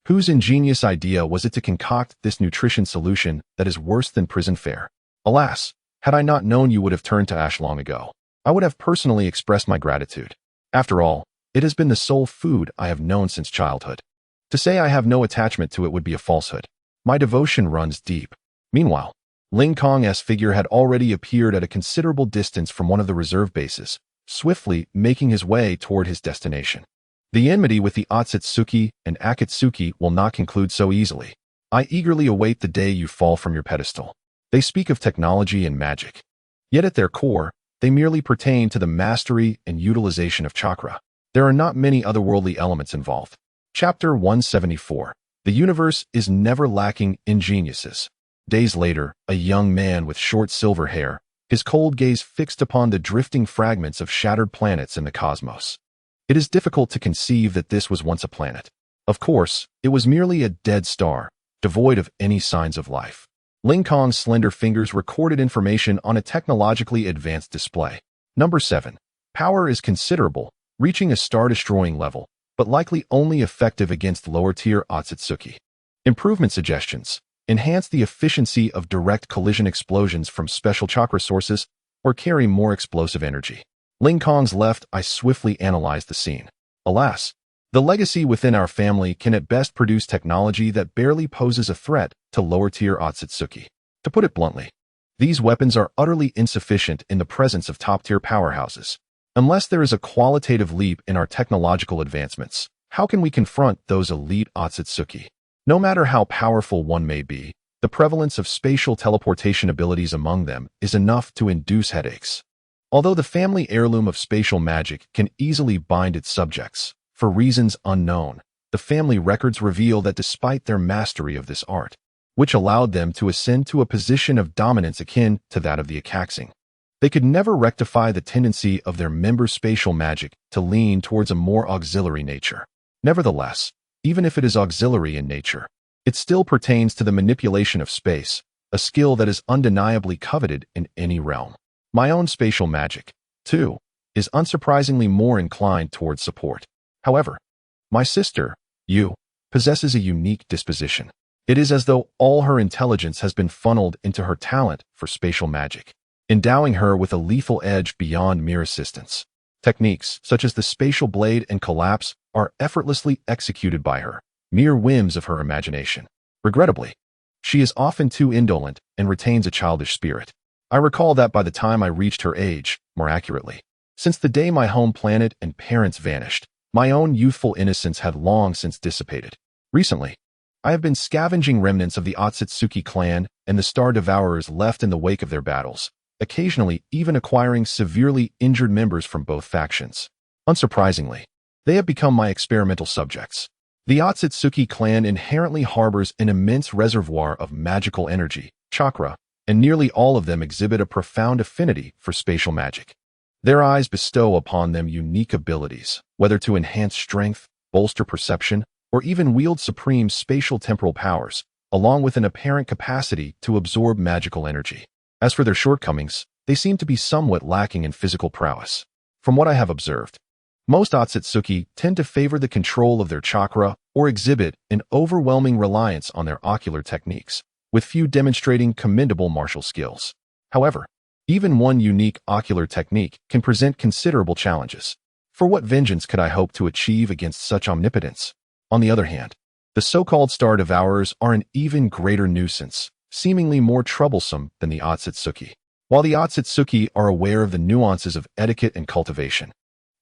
Whose ingenious idea was it to concoct this nutrition solution that is worse than prison fare? Alas, had I not known you would have turned to ash long ago, I would have personally expressed my gratitude. After all, it has been the sole food I have known since childhood. To say I have no attachment to it would be a falsehood. My devotion runs deep. Meanwhile, Ling Kong's figure had already appeared at a considerable distance from one of the reserve bases, swiftly making his way toward his destination. The enmity with the Otsutsuki and Akatsuki will not conclude so easily. I eagerly await the day you fall from your pedestal. They speak of technology and magic. Yet at their core, they merely pertain to the mastery and utilization of chakra. There are not many otherworldly elements involved. Chapter 174. The universe is never lacking in geniuses. Days later, a young man with short silver hair, his cold gaze fixed upon the drifting fragments of shattered planets in the cosmos. It is difficult to conceive that this was once a planet. Of course, it was merely a dead star, devoid of any signs of life. Ling Kong's slender fingers recorded information on a technologically advanced display. Number 7. Power is considerable, reaching a star-destroying level, but likely only effective against lower-tier Otsutsuki. Improvement suggestions. Enhance the efficiency of direct collision explosions from special chakra sources, or carry more explosive energy. Ling Kong's left eye swiftly analyzed the scene. Alas, the legacy within our family can at best produce technology that barely poses a threat to lower-tier Otsutsuki. To put it bluntly, these weapons are utterly insufficient in the presence of top-tier powerhouses. Unless there is a qualitative leap in our technological advancements, how can we confront those elite Otsutsuki? No matter how powerful one may be, the prevalence of spatial teleportation abilities among them is enough to induce headaches. Although the family heirloom of spatial magic can easily bind its subjects, for reasons unknown, the family records reveal that despite their mastery of this art, which allowed them to ascend to a position of dominance akin to that of the Akaxing, they could never rectify the tendency of their members' spatial magic to lean towards a more auxiliary nature. Nevertheless, even if it is auxiliary in nature, it still pertains to the manipulation of space, a skill that is undeniably coveted in any realm. My own spatial magic, too, is unsurprisingly more inclined towards support. However, my sister, Yu, possesses a unique disposition. It is as though all her intelligence has been funneled into her talent for spatial magic, endowing her with a lethal edge beyond mere assistance. Techniques such as the spatial blade and collapse are effortlessly executed by her, mere whims of her imagination. Regrettably, she is often too indolent and retains a childish spirit. I recall that by the time I reached her age, more accurately, since the day my home planet and parents vanished, my own youthful innocence had long since dissipated. Recently, I have been scavenging remnants of the Otsutsuki clan and the Star Devourers left in the wake of their battles, occasionally even acquiring severely injured members from both factions. Unsurprisingly, they have become my experimental subjects. The Otsutsuki clan inherently harbors an immense reservoir of magical energy, chakra, and nearly all of them exhibit a profound affinity for spatial magic. Their eyes bestow upon them unique abilities, whether to enhance strength, bolster perception, or even wield supreme spatial temporal powers, along with an apparent capacity to absorb magical energy. As for their shortcomings, they seem to be somewhat lacking in physical prowess. From what I have observed, most Otsutsuki tend to favor the control of their chakra or exhibit an overwhelming reliance on their ocular techniques, with few demonstrating commendable martial skills. However, even one unique ocular technique can present considerable challenges. For what vengeance could I hope to achieve against such omnipotence? On the other hand, the so-called Star Devourers are an even greater nuisance, seemingly more troublesome than the Otsutsuki. While the Otsutsuki are aware of the nuances of etiquette and cultivation,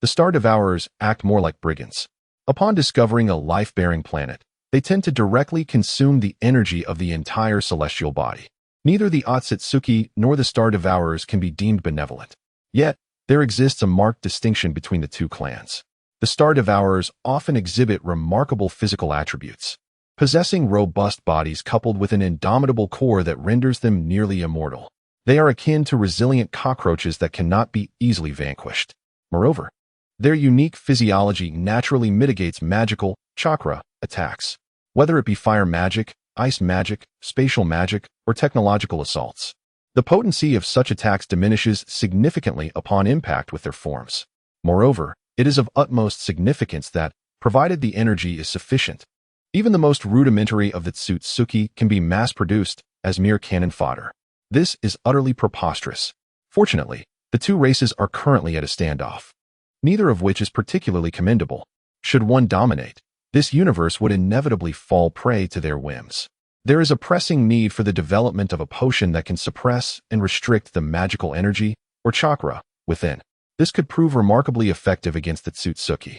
the Star Devourers act more like brigands. Upon discovering a life-bearing planet, they tend to directly consume the energy of the entire celestial body. Neither the Otsutsuki nor the Star Devourers can be deemed benevolent. Yet, there exists a marked distinction between the two clans. The Star Devourers often exhibit remarkable physical attributes, possessing robust bodies coupled with an indomitable core that renders them nearly immortal. They are akin to resilient cockroaches that cannot be easily vanquished. Moreover, their unique physiology naturally mitigates magical, chakra, attacks. Whether it be fire magic, ice magic, spatial magic, or technological assaults. The potency of such attacks diminishes significantly upon impact with their forms. Moreover, it is of utmost significance that, provided the energy is sufficient, even the most rudimentary of the Tsutsuki can be mass-produced as mere cannon fodder. This is utterly preposterous. Fortunately, the two races are currently at a standoff, neither of which is particularly commendable. Should one dominate, this universe would inevitably fall prey to their whims. There is a pressing need for the development of a potion that can suppress and restrict the magical energy, or chakra, within. This could prove remarkably effective against the Tsutsuki.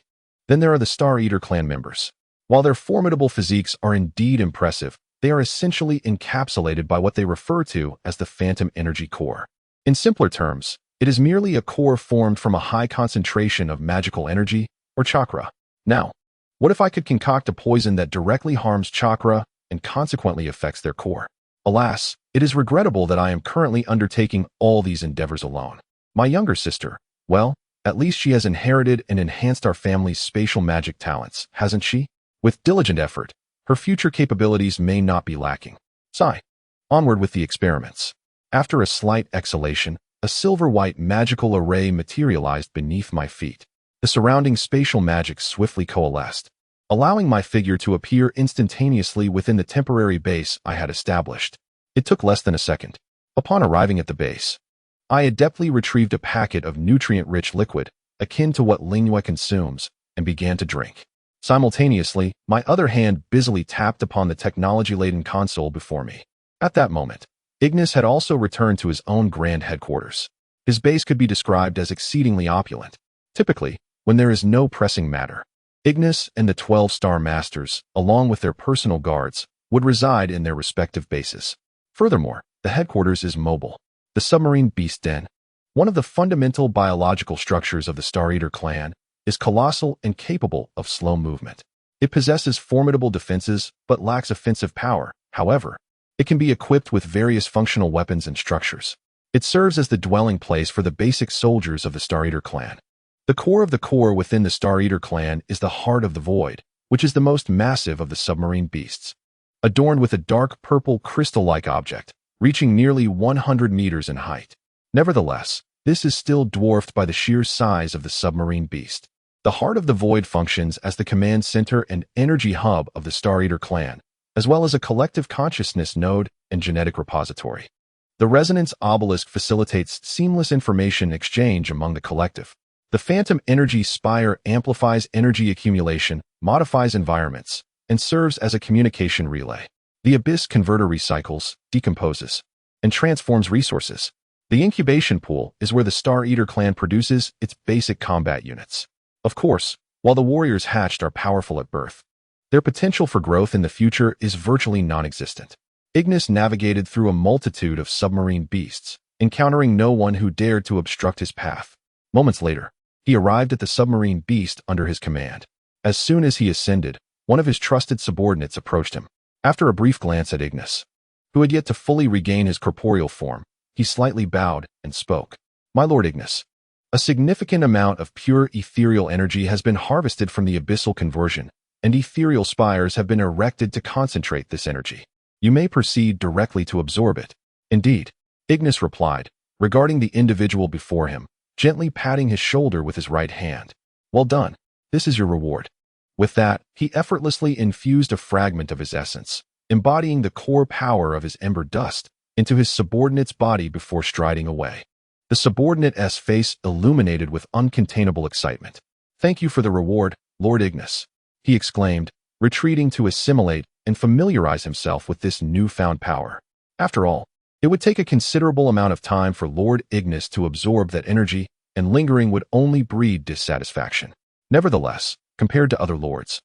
Then there are the Star Eater clan members. While their formidable physiques are indeed impressive, they are essentially encapsulated by what they refer to as the phantom energy core. In simpler terms, it is merely a core formed from a high concentration of magical energy, or chakra. Now, what if I could concoct a poison that directly harms chakra and consequently affects their core? Alas, it is regrettable that I am currently undertaking all these endeavors alone. My younger sister, well, at least she has inherited and enhanced our family's spatial magic talents, hasn't she? With diligent effort, her future capabilities may not be lacking. Sigh. Onward with the experiments. After a slight exhalation, a silver-white magical array materialized beneath my feet. The surrounding spatial magic swiftly coalesced, allowing my figure to appear instantaneously within the temporary base I had established. It took less than a second. Upon arriving at the base, I adeptly retrieved a packet of nutrient-rich liquid, akin to what Lingyue consumes, and began to drink. Simultaneously, my other hand busily tapped upon the technology-laden console before me. At that moment, Ignis had also returned to his own grand headquarters. His base could be described as exceedingly opulent. Typically, when there is no pressing matter, Ignis and the 12 Star Masters, along with their personal guards, would reside in their respective bases. Furthermore, the headquarters is mobile. The submarine beast den, one of the fundamental biological structures of the Star Eater clan, is colossal and capable of slow movement. It possesses formidable defenses but lacks offensive power. However, it can be equipped with various functional weapons and structures. It serves as the dwelling place for the basic soldiers of the Star Eater clan. The core of the core within the Star Eater clan is the Heart of the Void, which is the most massive of the submarine beasts. Adorned with a dark purple crystal-like object, reaching nearly 100 meters in height. Nevertheless, this is still dwarfed by the sheer size of the submarine beast. The Heart of the Void functions as the command center and energy hub of the Star Eater clan, as well as a collective consciousness node and genetic repository. The Resonance Obelisk facilitates seamless information exchange among the collective. The Phantom Energy Spire amplifies energy accumulation, modifies environments, and serves as a communication relay. The Abyss Converter recycles, decomposes, and transforms resources. The Incubation Pool is where the Star Eater clan produces its basic combat units. Of course, while the warriors hatched are powerful at birth, their potential for growth in the future is virtually non-existent. Ignis navigated through a multitude of submarine beasts, encountering no one who dared to obstruct his path. Moments later, he arrived at the submarine beast under his command. As soon as he ascended, one of his trusted subordinates approached him. After a brief glance at Ignis, who had yet to fully regain his corporeal form, he slightly bowed and spoke. "My lord Ignis, a significant amount of pure ethereal energy has been harvested from the abyssal conversion, and ethereal spires have been erected to concentrate this energy. You may proceed directly to absorb it." "Indeed," Ignis replied, regarding the individual before him, gently patting his shoulder with his right hand. "Well done. This is your reward." With that, he effortlessly infused a fragment of his essence, embodying the core power of his ember dust, into his subordinate's body before striding away. The subordinate's face illuminated with uncontainable excitement. "Thank you for the reward, Lord Ignis," he exclaimed, retreating to assimilate and familiarize himself with this newfound power. After all, it would take a considerable amount of time for Lord Ignis to absorb that energy, and lingering would only breed dissatisfaction. Nevertheless, compared to other lords,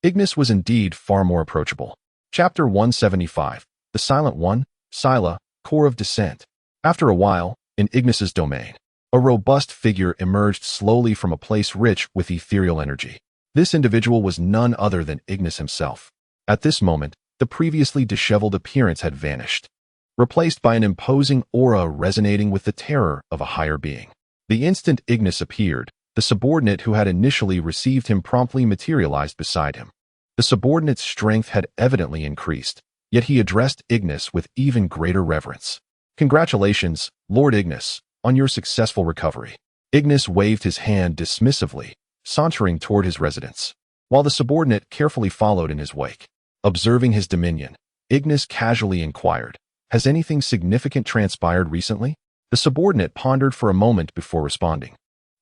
Ignis was indeed far more approachable. Chapter 175, The Silent One, Scylla, Core of Descent. After a while, in Ignis's domain, a robust figure emerged slowly from a place rich with ethereal energy. This individual was none other than Ignis himself. At this moment, the previously disheveled appearance had vanished, replaced by an imposing aura resonating with the terror of a higher being. The instant Ignis appeared, the subordinate who had initially received him promptly materialized beside him. The subordinate's strength had evidently increased, Yet he addressed Ignis with even greater reverence. Congratulations, Lord Ignis, on your successful recovery. Ignis waved his hand dismissively, sauntering toward his residence, while the subordinate carefully followed in his wake. Observing his dominion, Ignis casually inquired, "Has anything significant transpired recently?" The subordinate pondered for a moment before responding.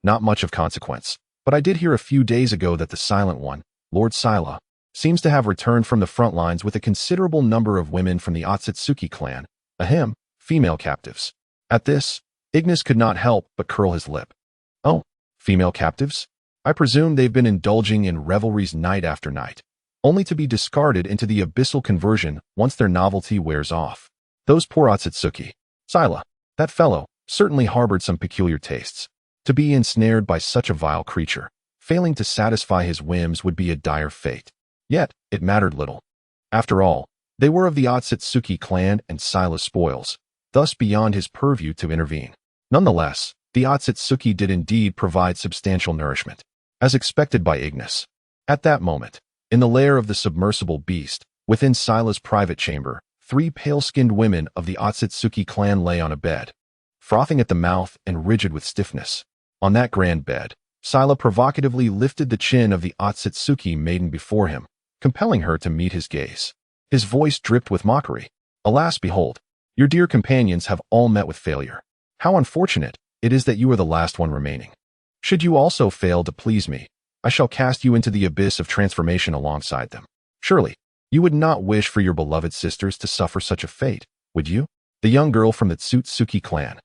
"Not much of consequence, but I did hear a few days ago that the Silent One, Lord Sila, seems to have returned from the front lines with a considerable number of women from the Otsutsuki clan, female captives." At this, Ignis could not help but curl his lip. "Oh, female captives? I presume they've been indulging in revelries night after night, only to be discarded into the abyssal conversion once their novelty wears off. Those poor Otsutsuki. Sila, that fellow, certainly harbored some peculiar tastes. To be ensnared by such a vile creature, failing to satisfy his whims would be a dire fate. Yet, it mattered little. After all, they were of the Otsutsuki clan and Sila's spoils, thus beyond his purview to intervene. Nonetheless, the Otsutsuki did indeed provide substantial nourishment, as expected by Ignis. At that moment, in the lair of the submersible beast, within Sila's private chamber, 3 pale-skinned women of the Otsutsuki clan lay on a bed, frothing at the mouth and rigid with stiffness. On that grand bed, Sila provocatively lifted the chin of the Otsutsuki maiden before him, compelling her to meet his gaze. His voice dripped with mockery. "Alas, behold, your dear companions have all met with failure. How unfortunate it is that you are the last one remaining. Should you also fail to please me, I shall cast you into the abyss of transformation alongside them. Surely, you would not wish for your beloved sisters to suffer such a fate, would you?" The young girl from the Tsutsuki clan,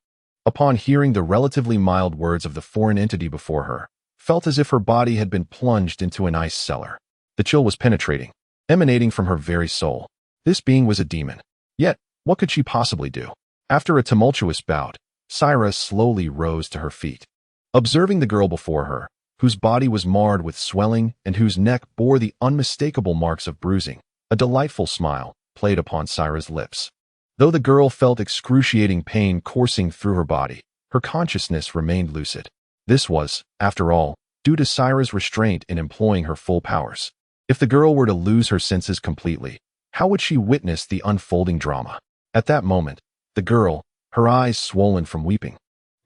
upon hearing the relatively mild words of the foreign entity before her, felt as if her body had been plunged into an ice cellar. The chill was penetrating, emanating from her very soul. This being was a demon. Yet, what could she possibly do? After a tumultuous bout, Syra slowly rose to her feet. Observing the girl before her, whose body was marred with swelling and whose neck bore the unmistakable marks of bruising, a delightful smile played upon Syra's lips. Though the girl felt excruciating pain coursing through her body, her consciousness remained lucid. This was, after all, due to Syra's restraint in employing her full powers. If the girl were to lose her senses completely, how would she witness the unfolding drama? At that moment, the girl, her eyes swollen from weeping,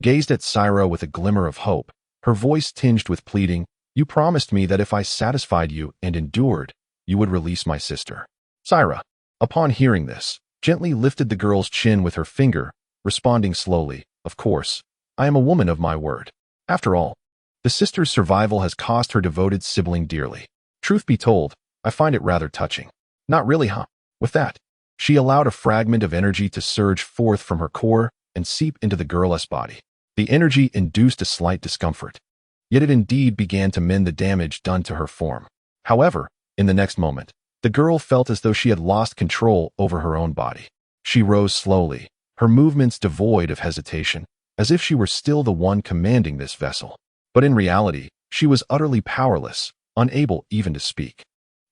gazed at Syra with a glimmer of hope, her voice tinged with pleading. "You promised me that if I satisfied you and endured, you would release my sister." Syra, upon hearing this, gently lifted the girl's chin with her finger, responding slowly, "Of course, I am a woman of my word. After all, the sister's survival has cost her devoted sibling dearly. Truth be told, I find it rather touching." "Not really, huh?" With that, she allowed a fragment of energy to surge forth from her core and seep into the girl's body. The energy induced a slight discomfort, yet it indeed began to mend the damage done to her form. However, in the next moment, the girl felt as though she had lost control over her own body. She rose slowly, her movements devoid of hesitation, as if she were still the one commanding this vessel. But in reality, she was utterly powerless, unable even to speak.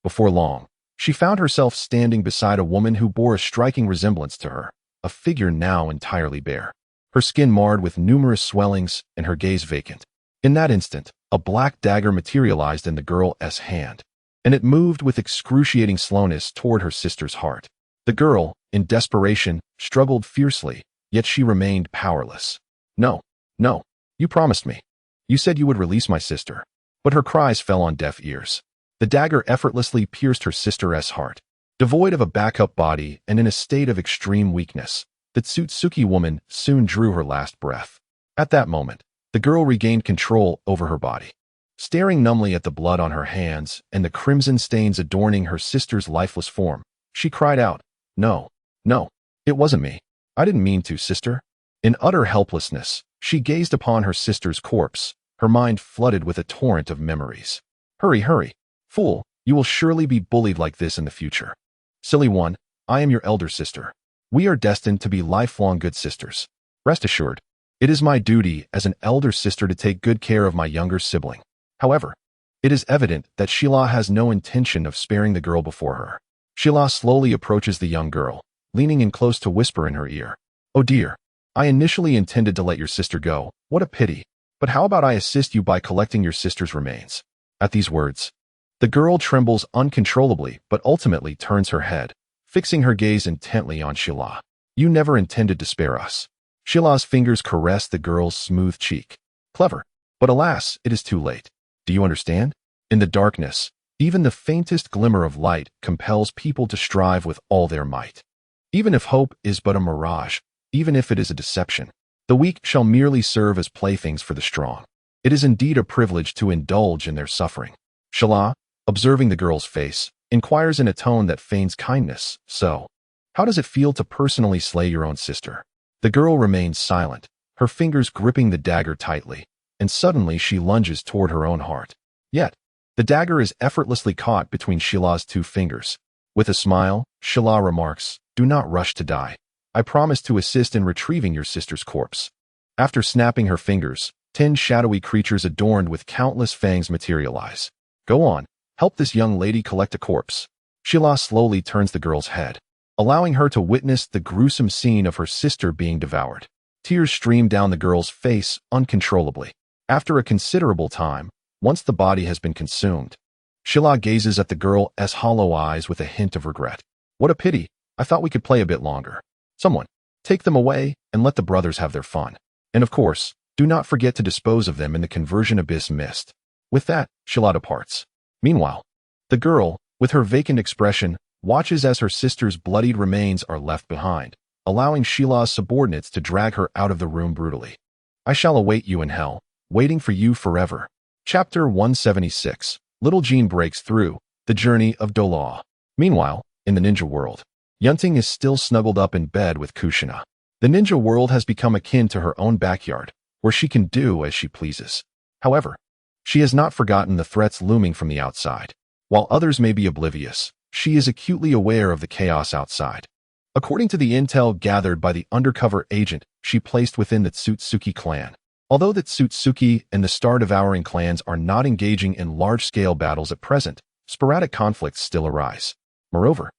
Before long, she found herself standing beside a woman who bore a striking resemblance to her, a figure now entirely bare, her skin marred with numerous swellings and her gaze vacant. In that instant, a black dagger materialized in the girl's hand, and it moved with excruciating slowness toward her sister's heart. The girl, in desperation, struggled fiercely, yet she remained powerless. "No, no, you promised me. You said you would release my sister." But her cries fell on deaf ears. The dagger effortlessly pierced her sister's heart. Devoid of a backup body and in a state of extreme weakness, the Tsutsuki woman soon drew her last breath. At that moment, the girl regained control over her body. Staring numbly at the blood on her hands and the crimson stains adorning her sister's lifeless form, she cried out, "No, no, it wasn't me. I didn't mean to, sister." In utter helplessness, she gazed upon her sister's corpse, her mind flooded with a torrent of memories. "Hurry, hurry. Fool, you will surely be bullied like this in the future. Silly one, I am your elder sister. We are destined to be lifelong good sisters. Rest assured, it is my duty as an elder sister to take good care of my younger sibling." However, it is evident that Sheila has no intention of sparing the girl before her. Sheila slowly approaches the young girl, leaning in close to whisper in her ear, "Oh dear, I initially intended to let your sister go. What a pity. But how about I assist you by collecting your sister's remains?" At these words, the girl trembles uncontrollably but ultimately turns her head, fixing her gaze intently on Shila. You never intended to spare us. Shila's fingers caressed the girl's smooth cheek. Clever. But alas, it is too late. Do you understand? In the darkness, even the faintest glimmer of light compels people to strive with all their might. Even if hope is but a mirage, even if it is a deception, the weak shall merely serve as playthings for the strong. It is indeed a privilege to indulge in their suffering. Shila, observing the girl's face, inquires in a tone that feigns kindness. So, how does it feel to personally slay your own sister? The girl remains silent, her fingers gripping the dagger tightly, and suddenly she lunges toward her own heart. Yet, the dagger is effortlessly caught between Shila's two fingers. With a smile, Shila remarks, "Do not rush to die. I promise to assist in retrieving your sister's corpse." After snapping her fingers, 10 shadowy creatures adorned with countless fangs materialize. Go on, help this young lady collect a corpse. Shila slowly turns the girl's head, allowing her to witness the gruesome scene of her sister being devoured. Tears stream down the girl's face uncontrollably. After a considerable time, once the body has been consumed, Shila gazes at the girl as hollow eyes with a hint of regret. What a pity, I thought we could play a bit longer. Someone, take them away and let the brothers have their fun. And of course, do not forget to dispose of them in the conversion abyss mist. With that, Shila departs. Meanwhile, the girl, with her vacant expression, watches as her sister's bloodied remains are left behind, allowing Shila's subordinates to drag her out of the room brutally. I shall await you in hell, waiting for you forever. Chapter 176. Little Jean breaks through, the journey of Dolaw. Meanwhile, in the ninja world, Yun Ting is still snuggled up in bed with Kushina. The ninja world has become akin to her own backyard, where she can do as she pleases. However, she has not forgotten the threats looming from the outside. While others may be oblivious, she is acutely aware of the chaos outside. According to the intel gathered by the undercover agent she placed within the Tsutsuki clan, although the Tsutsuki and the Star-Devouring clans are not engaging in large-scale battles at present, sporadic conflicts still arise. Moreover,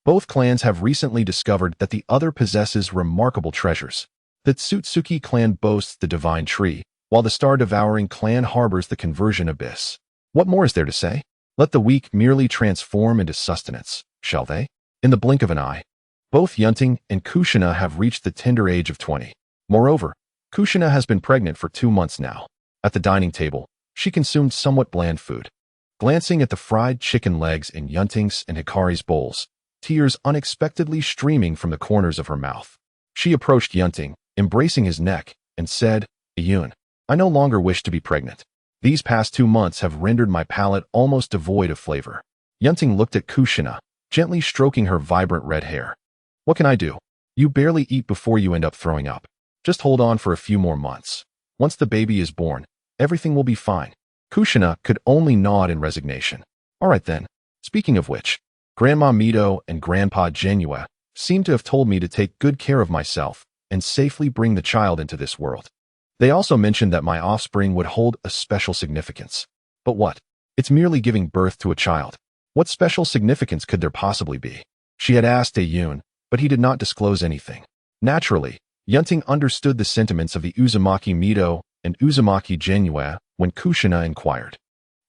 both clans have recently discovered that the other possesses remarkable treasures. The Tsutsuki clan boasts the Divine Tree, while the Star-Devouring clan harbors the Conversion Abyss. What more is there to say? Let the weak merely transform into sustenance, shall they? In the blink of an eye, both Yun Ting and Kushina have reached the tender age of 20. Moreover, Kushina has been pregnant for 2 months now. At the dining table, she consumed somewhat bland food. Glancing at the fried chicken legs in Yun Ting's and Hikari's bowls, tears unexpectedly streaming from the corners of her mouth, she approached Yun Ting, embracing his neck, and said, "Yun, I no longer wish to be pregnant. These past 2 months have rendered my palate almost devoid of flavor." Yun Ting looked at Kushina, gently stroking her vibrant red hair. "What can I do? You barely eat before you end up throwing up. Just hold on for a few more months. Once the baby is born, everything will be fine." Kushina could only nod in resignation. "All right then. Speaking of which, Grandma Mito and Grandpa Genua seem to have told me to take good care of myself and safely bring the child into this world. They also mentioned that my offspring would hold a special significance. But what? It's merely giving birth to a child. What special significance could there possibly be?" She had asked Yun, but he did not disclose anything. Naturally, Yun Ting understood the sentiments of the Uzumaki Mito and Uzumaki Genua when Kushina inquired.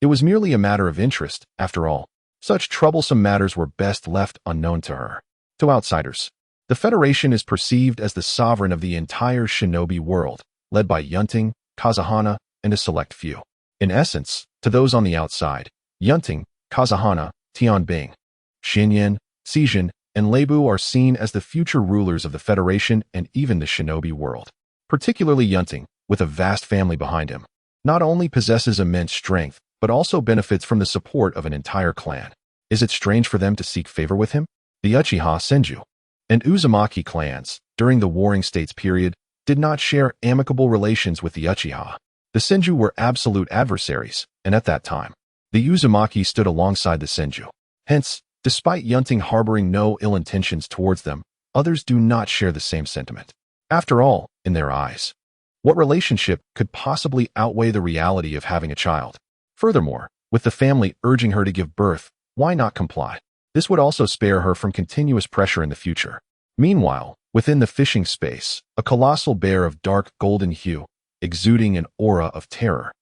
It was merely a matter of interest, after all. Such troublesome matters were best left unknown to her. To outsiders, the Federation is perceived as the sovereign of the entire shinobi world, led by Yun Ting, Kazahana, and a select few. In essence, to those on the outside, Yun Ting, Kazahana, Tianbing, Xinyan, Xijin, and Leibu are seen as the future rulers of the Federation and even the shinobi world. Particularly Yun Ting, with a vast family behind him, not only possesses immense strength, but also benefits from the support of an entire clan. Is it strange for them to seek favor with him? The Uchiha Senju and Uzumaki clans, during the Warring States period, did not share amicable relations with the Uchiha. The Senju were absolute adversaries, and at that time, the Uzumaki stood alongside the Senju. Hence, despite Yun Ting harboring no ill intentions towards them, others do not share the same sentiment. After all, in their eyes, what relationship could possibly outweigh the reality of having a child? Furthermore, with the family urging her to give birth, why not comply? This would also spare her from continuous pressure in the future. Meanwhile, within the fishing space, a colossal bear of dark golden hue, exuding an aura of terror,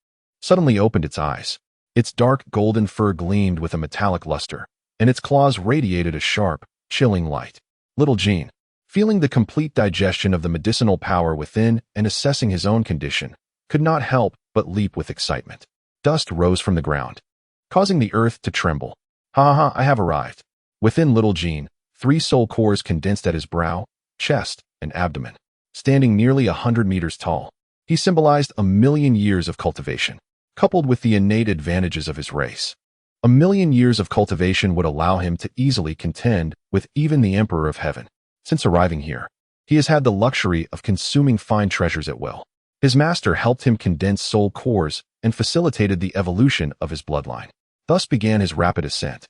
suddenly opened its eyes. Its dark golden fur gleamed with a metallic luster, and its claws radiated a sharp, chilling light. Little Jean, feeling the complete digestion of the medicinal power within and assessing his own condition, could not help but leap with excitement. Dust rose from the ground, causing the earth to tremble. Ha ha, I have arrived. Within little Jean, 3 soul cores condensed at his brow, chest, and abdomen. Standing nearly 100 meters tall, he symbolized 1,000,000 years of cultivation, coupled with the innate advantages of his race. 1,000,000 years of cultivation would allow him to easily contend with even the Emperor of Heaven. Since arriving here, he has had the luxury of consuming fine treasures at will. His master helped him condense soul cores and facilitated the evolution of his bloodline. Thus began his rapid ascent.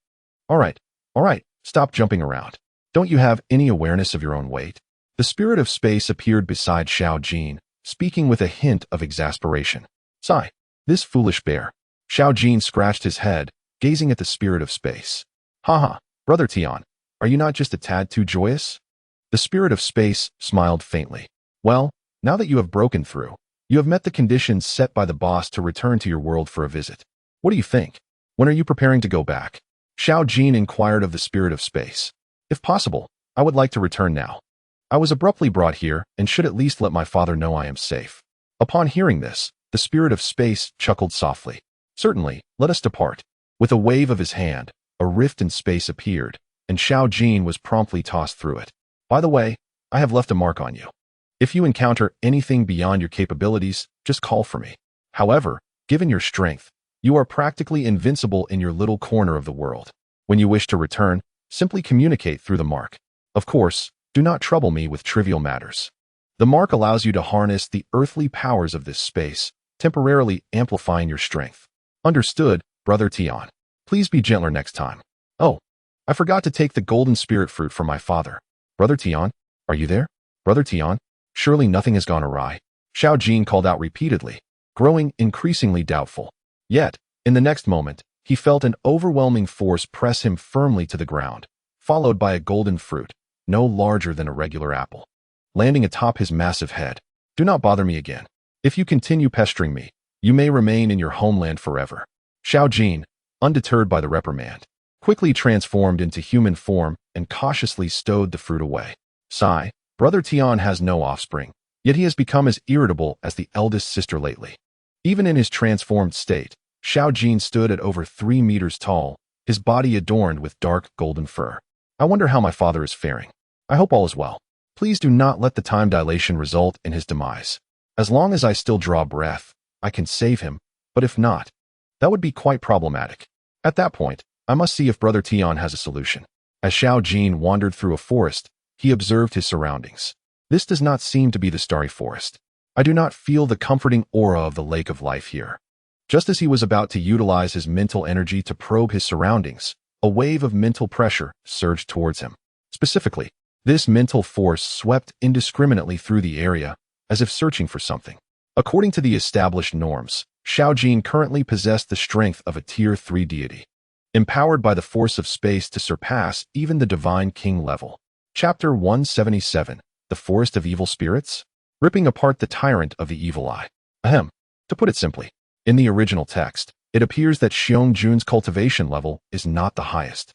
All right, stop jumping around. Don't you have any awareness of your own weight? The spirit of space appeared beside Xiao Jin, speaking with a hint of exasperation. Sigh, this foolish bear. Xiao Jin scratched his head, gazing at the spirit of space. Haha, Brother Tian, are you not just a tad too joyous? The spirit of space smiled faintly. Well, now that you have broken through, you have met the conditions set by the boss to return to your world for a visit. What do you think? When are you preparing to go back? Xiao Jin inquired of the spirit of space. If possible, I would like to return now. I was abruptly brought here and should at least let my father know I am safe. Upon hearing this, the spirit of space chuckled softly. Certainly, let us depart. With a wave of his hand, a rift in space appeared, and Xiao Jin was promptly tossed through it. By the way, I have left a mark on you. If you encounter anything beyond your capabilities, just call for me. However, given your strength, you are practically invincible in your little corner of the world. When you wish to return, simply communicate through the mark. Of course, do not trouble me with trivial matters. The mark allows you to harness the earthly powers of this space, temporarily amplifying your strength. Understood, Brother Tian. Please be gentler next time. Oh, I forgot to take the golden spirit fruit from my father. Brother Tian, are you there? Brother Tian, surely nothing has gone awry. Xiao Jin called out repeatedly, growing increasingly doubtful. Yet, in the next moment, he felt an overwhelming force press him firmly to the ground, followed by a golden fruit, no larger than a regular apple, landing atop his massive head. Do not bother me again. If you continue pestering me, you may remain in your homeland forever. Xiao Jin, undeterred by the reprimand, quickly transformed into human form and cautiously stowed the fruit away. Sigh, Brother Tian has no offspring, yet he has become as irritable as the eldest sister lately. Even in his transformed state, Xiao Jin stood at over 3 meters tall, his body adorned with dark golden fur. I wonder how my father is faring. I hope all is well. Please do not let the time dilation result in his demise. As long as I still draw breath, I can save him, but if not, that would be quite problematic. At that point, I must see if Brother Tian has a solution. As Xiao Jin wandered through a forest, he observed his surroundings. This does not seem to be the starry forest. I do not feel the comforting aura of the lake of life here. Just as he was about to utilize his mental energy to probe his surroundings, a wave of mental pressure surged towards him. Specifically, this mental force swept indiscriminately through the area, as if searching for something. According to the established norms, Xiao Jin currently possessed the strength of a Tier 3 deity, empowered by the force of space to surpass even the Divine King level. Chapter 177, The Forest of Evil Spirits? Ripping apart the tyrant of the evil eye. Ahem. To put it simply, in the original text, it appears that Xiong Jun's cultivation level is not the highest.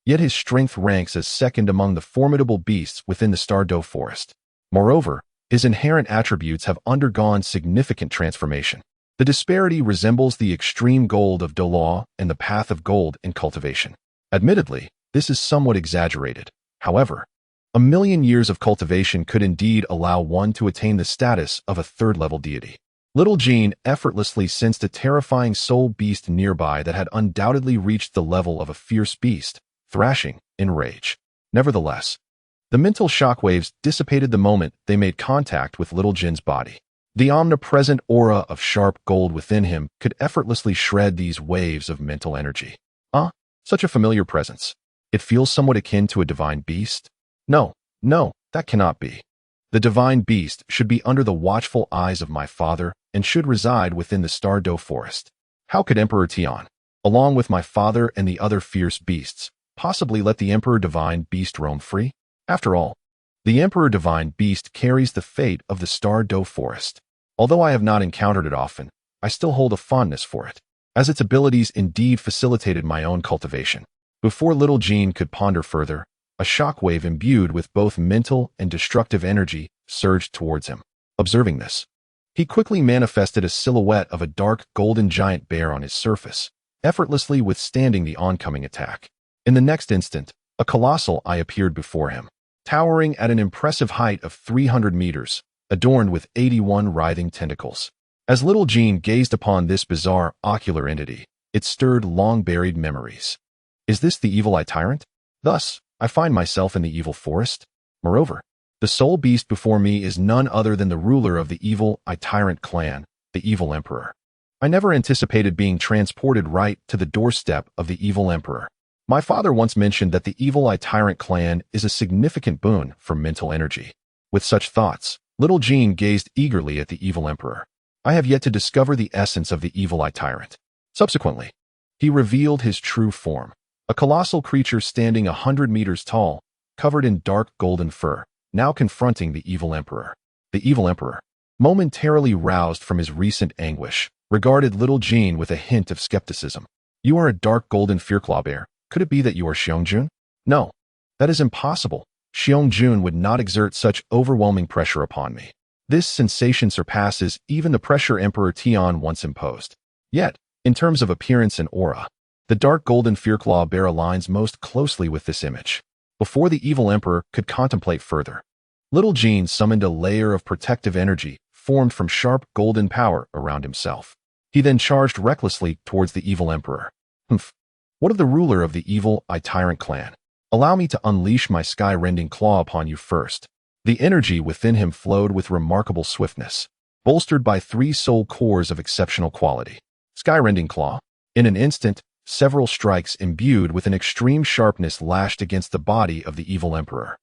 Yet his strength ranks as second among the formidable beasts within the Stardow Forest. Moreover, his inherent attributes have undergone significant transformation. The disparity resembles the extreme gold of Dolaw and the path of gold in cultivation. Admittedly, this is somewhat exaggerated. However, 1,000,000 years of cultivation could indeed allow one to attain the status of a third-level deity. Little Jean effortlessly sensed a terrifying soul beast nearby that had undoubtedly reached the level of a fierce beast, thrashing in rage. Nevertheless, the mental shockwaves dissipated the moment they made contact with Little Jin's body. The omnipresent aura of sharp gold within him could effortlessly shred these waves of mental energy. Such a familiar presence. It feels somewhat akin to a divine beast. No, that cannot be. The divine beast should be under the watchful eyes of my father and should reside within the Stardow Forest. How could Emperor Tian, along with my father and the other fierce beasts, possibly let the Emperor Divine Beast roam free? After all, the Emperor Divine Beast carries the fate of the Stardow Forest. Although I have not encountered it often, I still hold a fondness for it, as its abilities indeed facilitated my own cultivation. Before Little Jean could ponder further, A shockwave imbued with both mental and destructive energy surged towards him. Observing this, he quickly manifested a silhouette of a dark golden giant bear on his surface, effortlessly withstanding the oncoming attack. In the next instant, a colossal eye appeared before him, towering at an impressive height of 300 meters, adorned with 81 writhing tentacles. As little Jean gazed upon this bizarre ocular entity, it stirred long-buried memories. Is this the evil eye tyrant? Thus, I find myself in the evil forest? Moreover, the sole beast before me is none other than the ruler of the evil eye tyrant clan, the evil emperor. I never anticipated being transported right to the doorstep of the evil emperor. My father once mentioned that the evil eye tyrant clan is a significant boon for mental energy. With such thoughts, little Jean gazed eagerly at the evil emperor. I have yet to discover the essence of the evil eye tyrant. Subsequently, he revealed his true form, a colossal creature standing 100 meters tall, covered in dark golden fur, now confronting the evil emperor. The evil emperor, momentarily roused from his recent anguish, regarded little Jean with a hint of skepticism. You are a dark golden fearclaw bear. Could it be that you are Xiong-jun? No, that is impossible. Xiong-jun would not exert such overwhelming pressure upon me. This sensation surpasses even the pressure Emperor Tian once imposed. Yet, in terms of appearance and aura, the dark golden fearclaw bear aligns most closely with this image. Before the evil emperor could contemplate further, little Jean summoned a layer of protective energy formed from sharp golden power around himself. He then charged recklessly towards the evil emperor. Humph. What of the ruler of the evil eye tyrant clan? Allow me to unleash my sky-rending claw upon you first. The energy within him flowed with remarkable swiftness, bolstered by 3 soul cores of exceptional quality. Sky-rending claw. In an instant, several strikes imbued with an extreme sharpness lashed against the body of the evil emperor.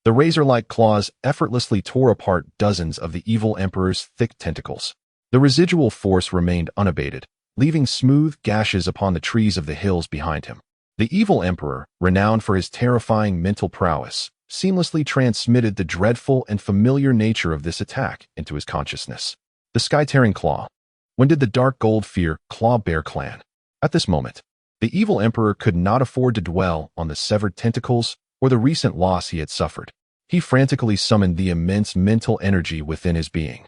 The razor-like claws effortlessly tore apart dozens of the evil emperor's thick tentacles. The residual force remained unabated, leaving smooth gashes upon the trees of the hills behind him. The evil emperor, renowned for his terrifying mental prowess, seamlessly transmitted the dreadful and familiar nature of this attack into his consciousness. The sky-tearing claw. When did the dark gold fear Claw Bear clan? At this moment, the evil emperor could not afford to dwell on the severed tentacles or the recent loss he had suffered. He frantically summoned the immense mental energy within his being.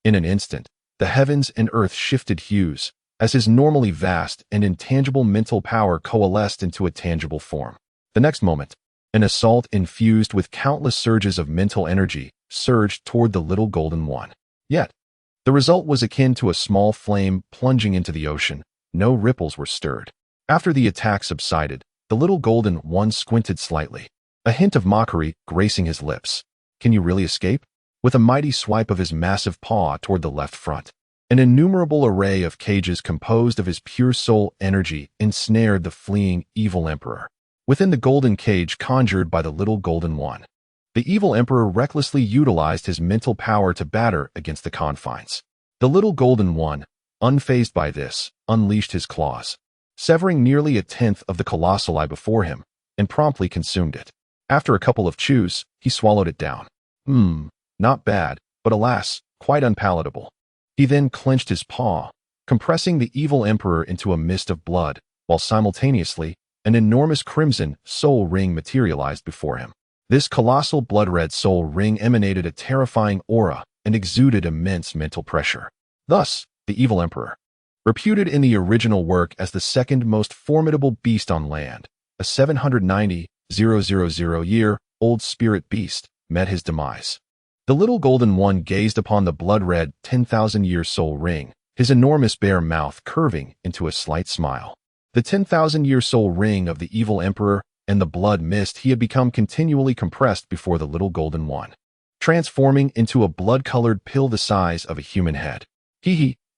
In an instant, the heavens and earth shifted hues, as his normally vast and intangible mental power coalesced into a tangible form. The next moment, an assault infused with countless surges of mental energy surged toward the little golden one. Yet, the result was akin to a small flame plunging into the ocean. No ripples were stirred. After the attack subsided, the little golden one squinted slightly, a hint of mockery gracing his lips. Can you really escape? With a mighty swipe of his massive paw toward the left front, an innumerable array of cages composed of his pure soul energy ensnared the fleeing evil emperor. Within the golden cage conjured by the little golden one, the evil emperor recklessly utilized his mental power to batter against the confines. The little golden one, unfazed by this, unleashed his claws, severing nearly a tenth of the colossal eye before him, and promptly consumed it. After a couple of chews, he swallowed it down. Not bad, but alas, quite unpalatable. He then clenched his paw, compressing the evil emperor into a mist of blood, while simultaneously, an enormous crimson soul ring materialized before him. This colossal blood-red soul ring emanated a terrifying aura and exuded immense mental pressure. Thus, the evil emperor, reputed in the original work as the second most formidable beast on land, a 790,000-year-old spirit beast, met his demise. The little golden one gazed upon the blood-red 10,000-year soul ring, his enormous bare mouth curving into a slight smile. The 10,000-year soul ring of the evil emperor and the blood mist he had become continually compressed before the little golden one, transforming into a blood-colored pill the size of a human head.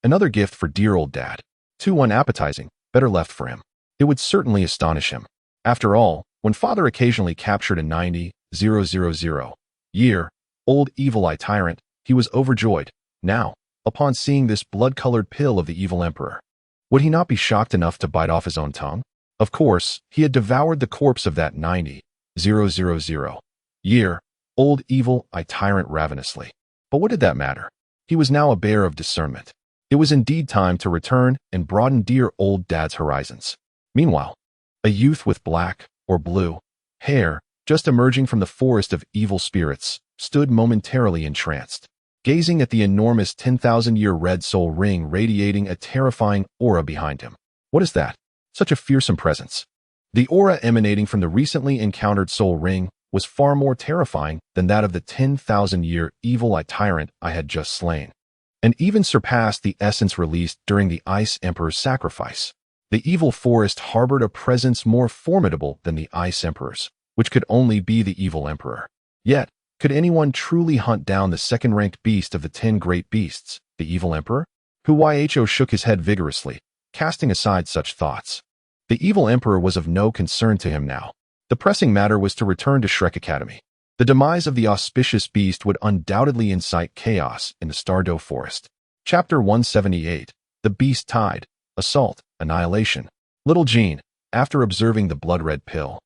Another gift for dear old dad. Too unappetizing, better left for him. It would certainly astonish him. After all, when father occasionally captured a 90,000-year-old evil eye tyrant, he was overjoyed. Now, upon seeing this blood-colored pill of the evil emperor, would he not be shocked enough to bite off his own tongue? Of course, he had devoured the corpse of that 90,000-year-old evil eye tyrant ravenously. But what did that matter? He was now a bear of discernment. It was indeed time to return and broaden dear old dad's horizons. Meanwhile, a youth with black or blue hair just emerging from the forest of evil spirits, stood momentarily entranced, gazing at the enormous 10,000-year red soul ring radiating a terrifying aura behind him. What is that? Such a fearsome presence. The aura emanating from the recently encountered soul ring was far more terrifying than that of the 10,000-year evil eye tyrant I had just slain, and even surpassed the essence released during the Ice Emperor's sacrifice. The evil forest harbored a presence more formidable than the Ice Emperor's, which could only be the evil emperor. Yet, could anyone truly hunt down the second-ranked beast of the 10 great beasts, the evil emperor? Who shook his head vigorously, casting aside such thoughts. The evil emperor was of no concern to him now. The pressing matter was to return to Shrek Academy. The demise of the auspicious beast would undoubtedly incite chaos in the Stardow Forest. Chapter 178. The Beast Tide. Assault. Annihilation. Little Jean, after observing the blood-red pill,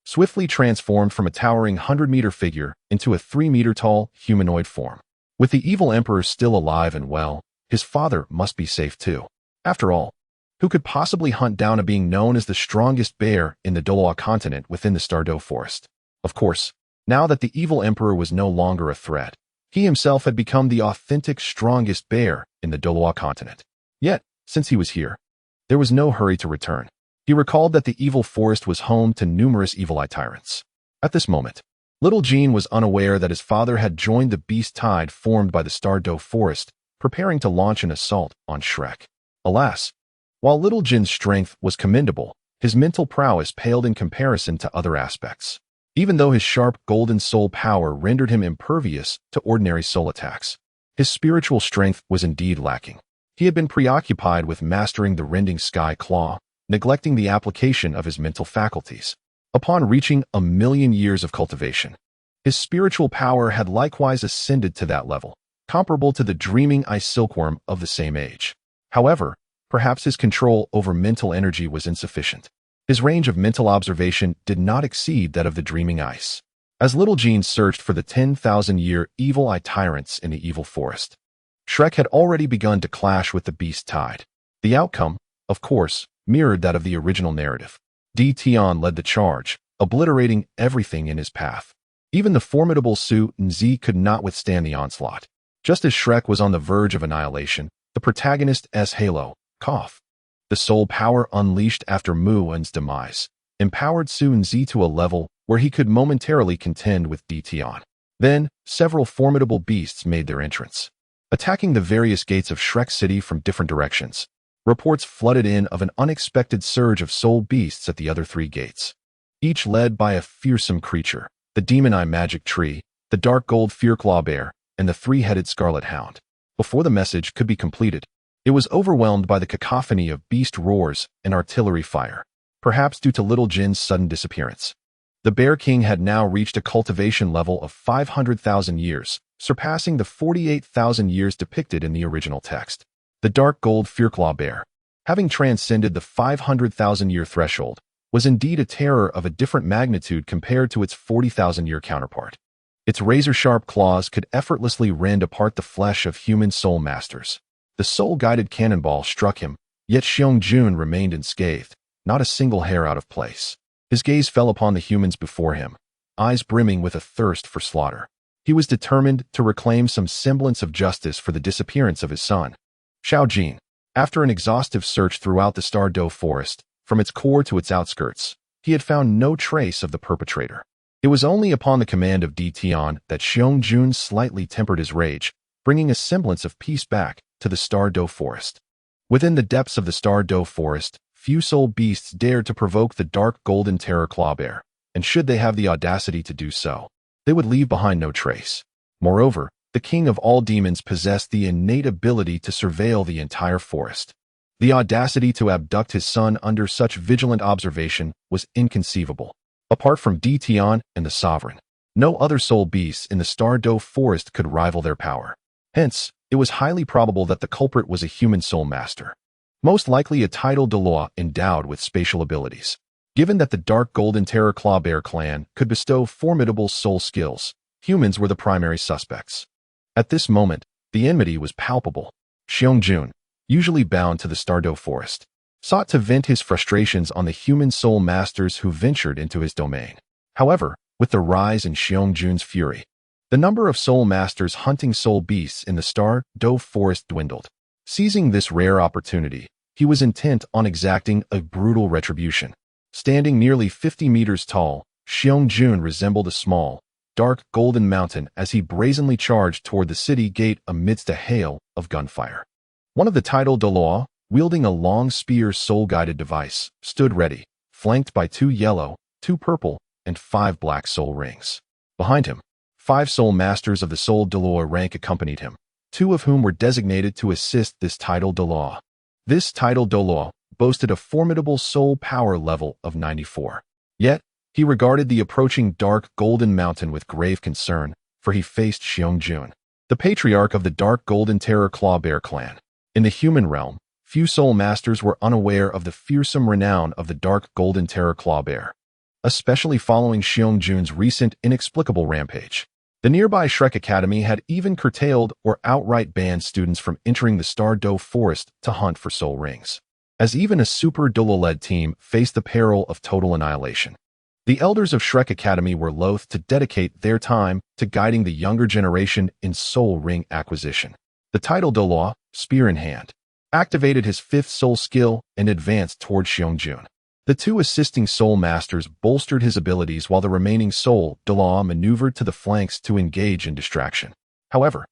swiftly transformed from a towering 100-meter figure into a 3-meter-tall humanoid form. With the evil emperor still alive and well, his father must be safe too. After all, who could possibly hunt down a being known as the strongest bear in the Doloa continent within the Stardow Forest? Of course, now that the evil emperor was no longer a threat, he himself had become the authentic strongest bear in the Doloa continent. Yet, since he was here, there was no hurry to return. He recalled that the evil forest was home to numerous evil eye tyrants. At this moment, little Jean was unaware that his father had joined the beast tide formed by the Stardow Forest, preparing to launch an assault on Shrek. Alas, while little Jin's strength was commendable, his mental prowess paled in comparison to other aspects. Even though his sharp golden soul power rendered him impervious to ordinary soul attacks, his spiritual strength was indeed lacking. He had been preoccupied with mastering the rending sky claw, neglecting the application of his mental faculties. Upon reaching 1,000,000 years of cultivation, his spiritual power had likewise ascended to that level, comparable to the dreaming ice silkworm of the same age. However, perhaps his control over mental energy was insufficient. His range of mental observation did not exceed that of the dreaming ice. As little Jean searched for the 10,000-year evil eye tyrants in the evil forest, Shrek had already begun to clash with the beast tide. The outcome, of course, mirrored that of the original narrative. Tion led the charge, obliterating everything in his path. Even the formidable Su Nzi could not withstand the onslaught. Just as Shrek was on the verge of annihilation, the protagonist's halo, Cough, the soul power unleashed after Muan's demise, empowered Su Nzi to a level where he could momentarily contend with Tion. Then, several formidable beasts made their entrance, attacking the various gates of Shrek City from different directions. Reports flooded in of an unexpected surge of soul beasts at the other 3 gates, each led by a fearsome creature, the Demon Eye Magic Tree, the Dark Gold Fearclaw Bear, and the 3-headed Scarlet Hound. Before the message could be completed, it was overwhelmed by the cacophony of beast roars and artillery fire, perhaps due to Little Jin's sudden disappearance. The Bear King had now reached a cultivation level of 500,000 years, surpassing the 48,000 years depicted in the original text. The Dark Gold Fearclaw Bear, having transcended the 500,000-year threshold, was indeed a terror of a different magnitude compared to its 40,000-year counterpart. Its razor-sharp claws could effortlessly rend apart the flesh of human soul masters. The soul-guided cannonball struck him, yet Xiong-jun remained unscathed, not a single hair out of place. His gaze fell upon the humans before him, eyes brimming with a thirst for slaughter. He was determined to reclaim some semblance of justice for the disappearance of his son. Xiao Jin, after an exhaustive search throughout the Stardow Forest, from its core to its outskirts, he had found no trace of the perpetrator. It was only upon the command of Tion that Xiong-jun slightly tempered his rage, bringing a semblance of peace back to the Stardow Forest. Within the depths of the Stardow Forest, few soul beasts dared to provoke the dark golden terror Clawbear, and should they have the audacity to do so, they would leave behind no trace. Moreover, the king of all demons possessed the innate ability to surveil the entire forest. The audacity to abduct his son under such vigilant observation was inconceivable. Apart from Tion and the Sovereign, no other soul beasts in the Stardow Forest could rival their power. Hence, it was highly probable that the culprit was a human soul master, most likely a tidal Doloa endowed with spatial abilities. Given that the Dark Golden Terror Clawbear clan could bestow formidable soul skills, humans were the primary suspects. At this moment, the enmity was palpable. Xiong-jun, usually bound to the Stardow Forest, sought to vent his frustrations on the human soul masters who ventured into his domain. However, With the rise in Xiong-jun's fury, the number of soul masters hunting soul beasts in the Star Dove Forest dwindled. Seizing this rare opportunity, he was intent on exacting a brutal retribution. Standing nearly 50 meters tall, Xiong-jun resembled a small, dark golden mountain as he brazenly charged toward the city gate amidst a hail of gunfire. One of the title de law, wielding a long spear soul-guided device, stood ready, flanked by 2 yellow, 2 purple, and 5 black soul rings. Behind him, 5 soul masters of the Soul de Law rank accompanied him, 2 of whom were designated to assist this title de law. This title de law boasted a formidable soul power level of 94. Yet, he regarded the approaching dark golden mountain with grave concern, for he faced Xiong-jun, the patriarch of the Dark Golden Terror Claw Bear clan. In the human realm, few soul masters were unaware of the fearsome renown of the Dark Golden Terror Claw Bear, especially following Xiong-jun's recent inexplicable rampage. The nearby Shrek Academy had even curtailed or outright banned students from entering the Star Dove Forest to hunt for soul rings, as even a Super Dolo-led team faced the peril of total annihilation. The elders of Shrek Academy were loath to dedicate their time to guiding the younger generation in soul ring acquisition. The title de law, spear in hand, activated his 5th soul skill and advanced toward Xiong-jun. The 2 assisting soul masters bolstered his abilities while the remaining soul de law maneuvered to the flanks to engage in distraction. However,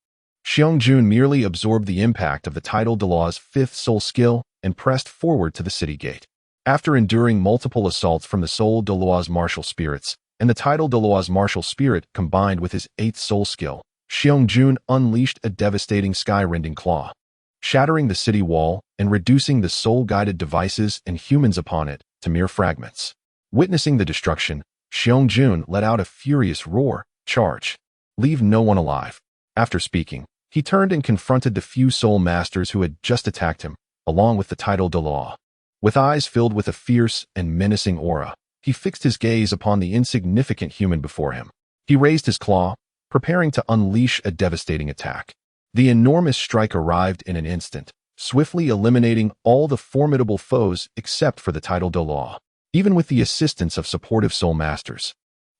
Xiong-jun merely absorbed the impact of the title de law's 5th soul skill and pressed forward to the city gate. After enduring multiple assaults from the Soul de Law's martial spirits, and the title de Law's martial spirit combined with his 8th soul skill, Xiong-jun unleashed a devastating sky-rending claw, shattering the city wall and reducing the soul-guided devices and humans upon it to mere fragments. Witnessing the destruction, Xiong-jun let out a furious roar, "Charge! Leave no one alive." After speaking, he turned and confronted the few soul masters who had just attacked him, along with the title de law. With eyes filled with a fierce and menacing aura, he fixed his gaze upon the insignificant human before him. He raised his claw, preparing to unleash a devastating attack. The enormous strike arrived in an instant, swiftly eliminating all the formidable foes except for the title de law, even with the assistance of supportive soul masters.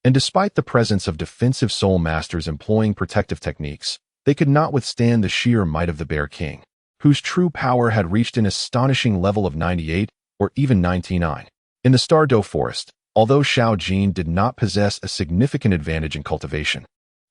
And despite the presence of defensive soul masters employing protective techniques, they could not withstand the sheer might of the Bear King, whose true power had reached an astonishing level of 98 or even 99. In the Star Dove Forest, although Xiao Jin did not possess a significant advantage in cultivation,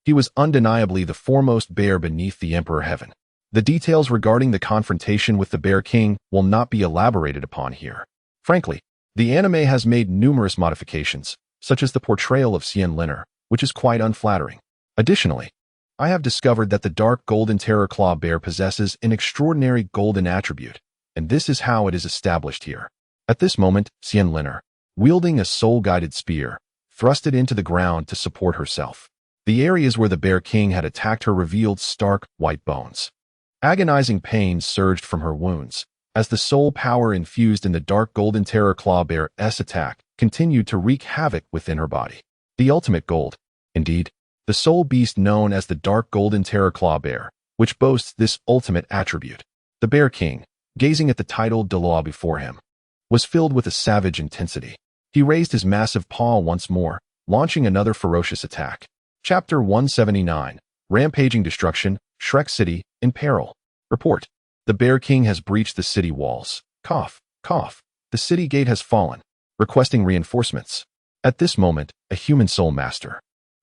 he was undeniably the foremost bear beneath the Emperor Heaven. The details regarding the confrontation with the Bear King will not be elaborated upon here. Frankly, the anime has made numerous modifications, such as the portrayal of Xian Liner, which is quite unflattering. Additionally, I have discovered that the Dark Golden Terror Claw Bear possesses an extraordinary golden attribute, and this is how it is established here. At this moment, Xian Liner, wielding a soul-guided spear, thrust it into the ground to support herself. The areas where the Bear King had attacked her revealed stark, white bones. Agonizing pain surged from her wounds, as the soul power infused in the Dark Golden Terror Claw Bear's attack continued to wreak havoc within her body. The ultimate gold, indeed, the soul beast known as the Dark Golden Terror Claw Bear, which boasts this ultimate attribute. The Bear King, gazing at the title de law before him, was filled with a savage intensity. He raised his massive paw once more, launching another ferocious attack. Chapter 179, Rampaging Destruction, Shrek City, in Peril. Report. The Bear King has breached the city walls. Cough, cough. The city gate has fallen. Requesting reinforcements. At this moment, a human soul master,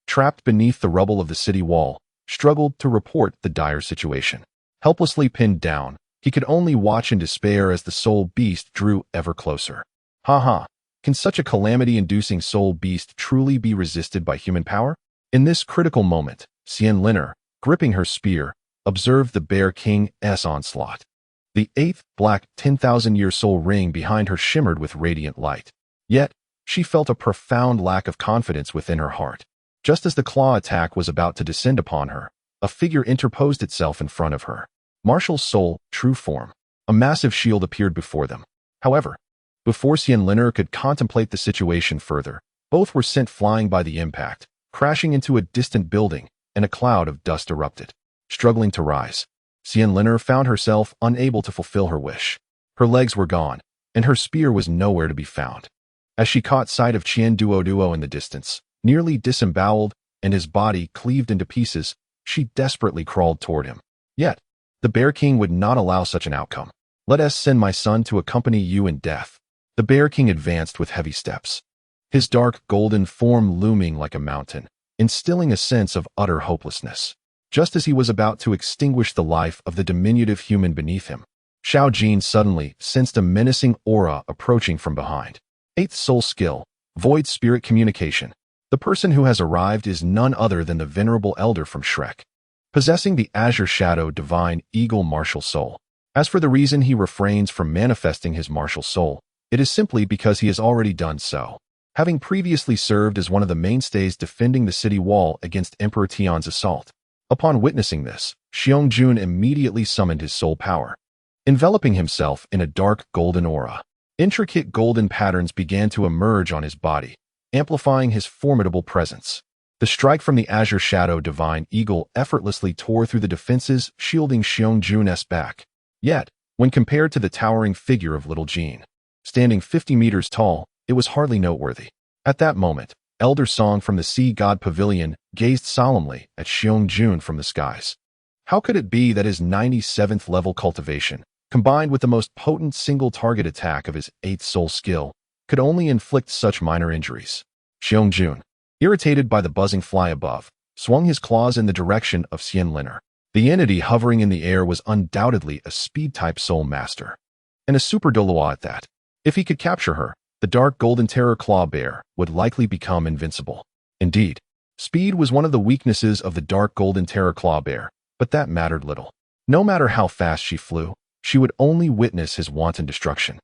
trapped beneath the rubble of the city wall, struggled to report the dire situation. Helplessly pinned down, he could only watch in despair as the soul beast drew ever closer. Ha ha. Can such a calamity-inducing soul beast truly be resisted by human power? In this critical moment, Xian Liner, gripping her spear, observed the Bear King's onslaught. The 8th black 10,000-year soul ring behind her shimmered with radiant light. Yet, she felt a profound lack of confidence within her heart. Just as the claw attack was about to descend upon her, a figure interposed itself in front of her. Martial Soul, true form. A massive shield appeared before them. However, before Xian Liner could contemplate the situation further, both were sent flying by the impact, crashing into a distant building, and a cloud of dust erupted. Struggling to rise, Xian Liner found herself unable to fulfill her wish. Her legs were gone, and her spear was nowhere to be found. As she caught sight of Qian Duo in the distance, Nearly disemboweled and his body cleaved into pieces, she desperately crawled toward him. Yet, the Bear King would not allow such an outcome. "Let us send my son to accompany you in death." The Bear King advanced with heavy steps, his dark golden form looming like a mountain, instilling a sense of utter hopelessness. Just as he was about to extinguish the life of the diminutive human beneath him, Xiao Jin suddenly sensed a menacing aura approaching from behind. Eighth soul skill, void spirit communication. The person who has arrived is none other than the venerable elder from Shrek, possessing the azure shadow divine eagle martial soul. As for the reason he refrains from manifesting his martial soul, it is simply because he has already done so, having previously served as one of the mainstays defending the city wall against Emperor Tian's assault. Upon witnessing this, Xiong-jun immediately summoned his soul power, enveloping himself in a dark golden aura. Intricate golden patterns began to emerge on his body, amplifying his formidable presence. The strike from the azure shadow divine eagle effortlessly tore through the defenses, shielding Xiong-jun's back. Yet, when compared to the towering figure of little Jean, standing 50 meters tall, it was hardly noteworthy. At that moment, Elder Song from the Sea God Pavilion gazed solemnly at Xiong-jun from the skies. How could it be that his 97th level cultivation, combined with the most potent single-target attack of his 8th soul skill, could only inflict such minor injuries? Xiong-jun, irritated by the buzzing fly above, swung his claws in the direction of Xianliner. The entity hovering in the air was undoubtedly a speed-type soul master, and a super Doloa at that. If he could capture her, the dark golden terror claw bear would likely become invincible. Indeed, speed was one of the weaknesses of the dark golden terror claw bear, but that mattered little. No matter how fast she flew, she would only witness his wanton destruction.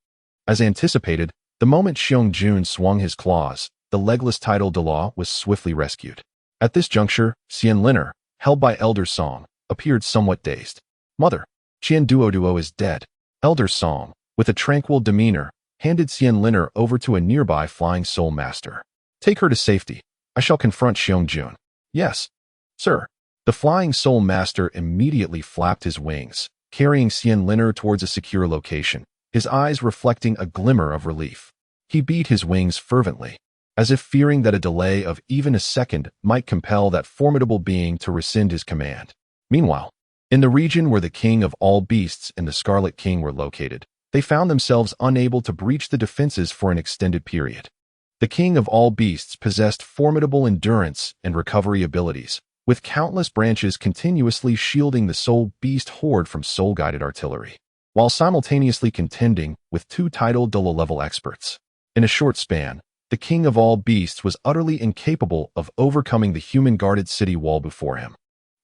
As anticipated, the moment Xiong-jun swung his claws, the legless tidal Doloa was swiftly rescued. At this juncture, Xianliner, held by Elder Song, appeared somewhat dazed. "Mother, Qian Duo is dead." Elder Song, with a tranquil demeanor, handed Xianliner over to a nearby flying soul master. "Take her to safety. I shall confront Xiong-jun." "Yes, sir." The flying soul master immediately flapped his wings, carrying Xianliner towards a secure location, his eyes reflecting a glimmer of relief. He beat his wings fervently, as if fearing that a delay of even a second might compel that formidable being to rescind his command. Meanwhile, in the region where the king of all beasts and the Scarlet King were located, they found themselves unable to breach the defenses for an extended period. The king of all beasts possessed formidable endurance and recovery abilities, with countless branches continuously shielding the soul beast horde from soul-guided artillery, while simultaneously contending with two titled Dolo-level experts. In a short span, the king of all beasts was utterly incapable of overcoming the human-guarded city wall before him.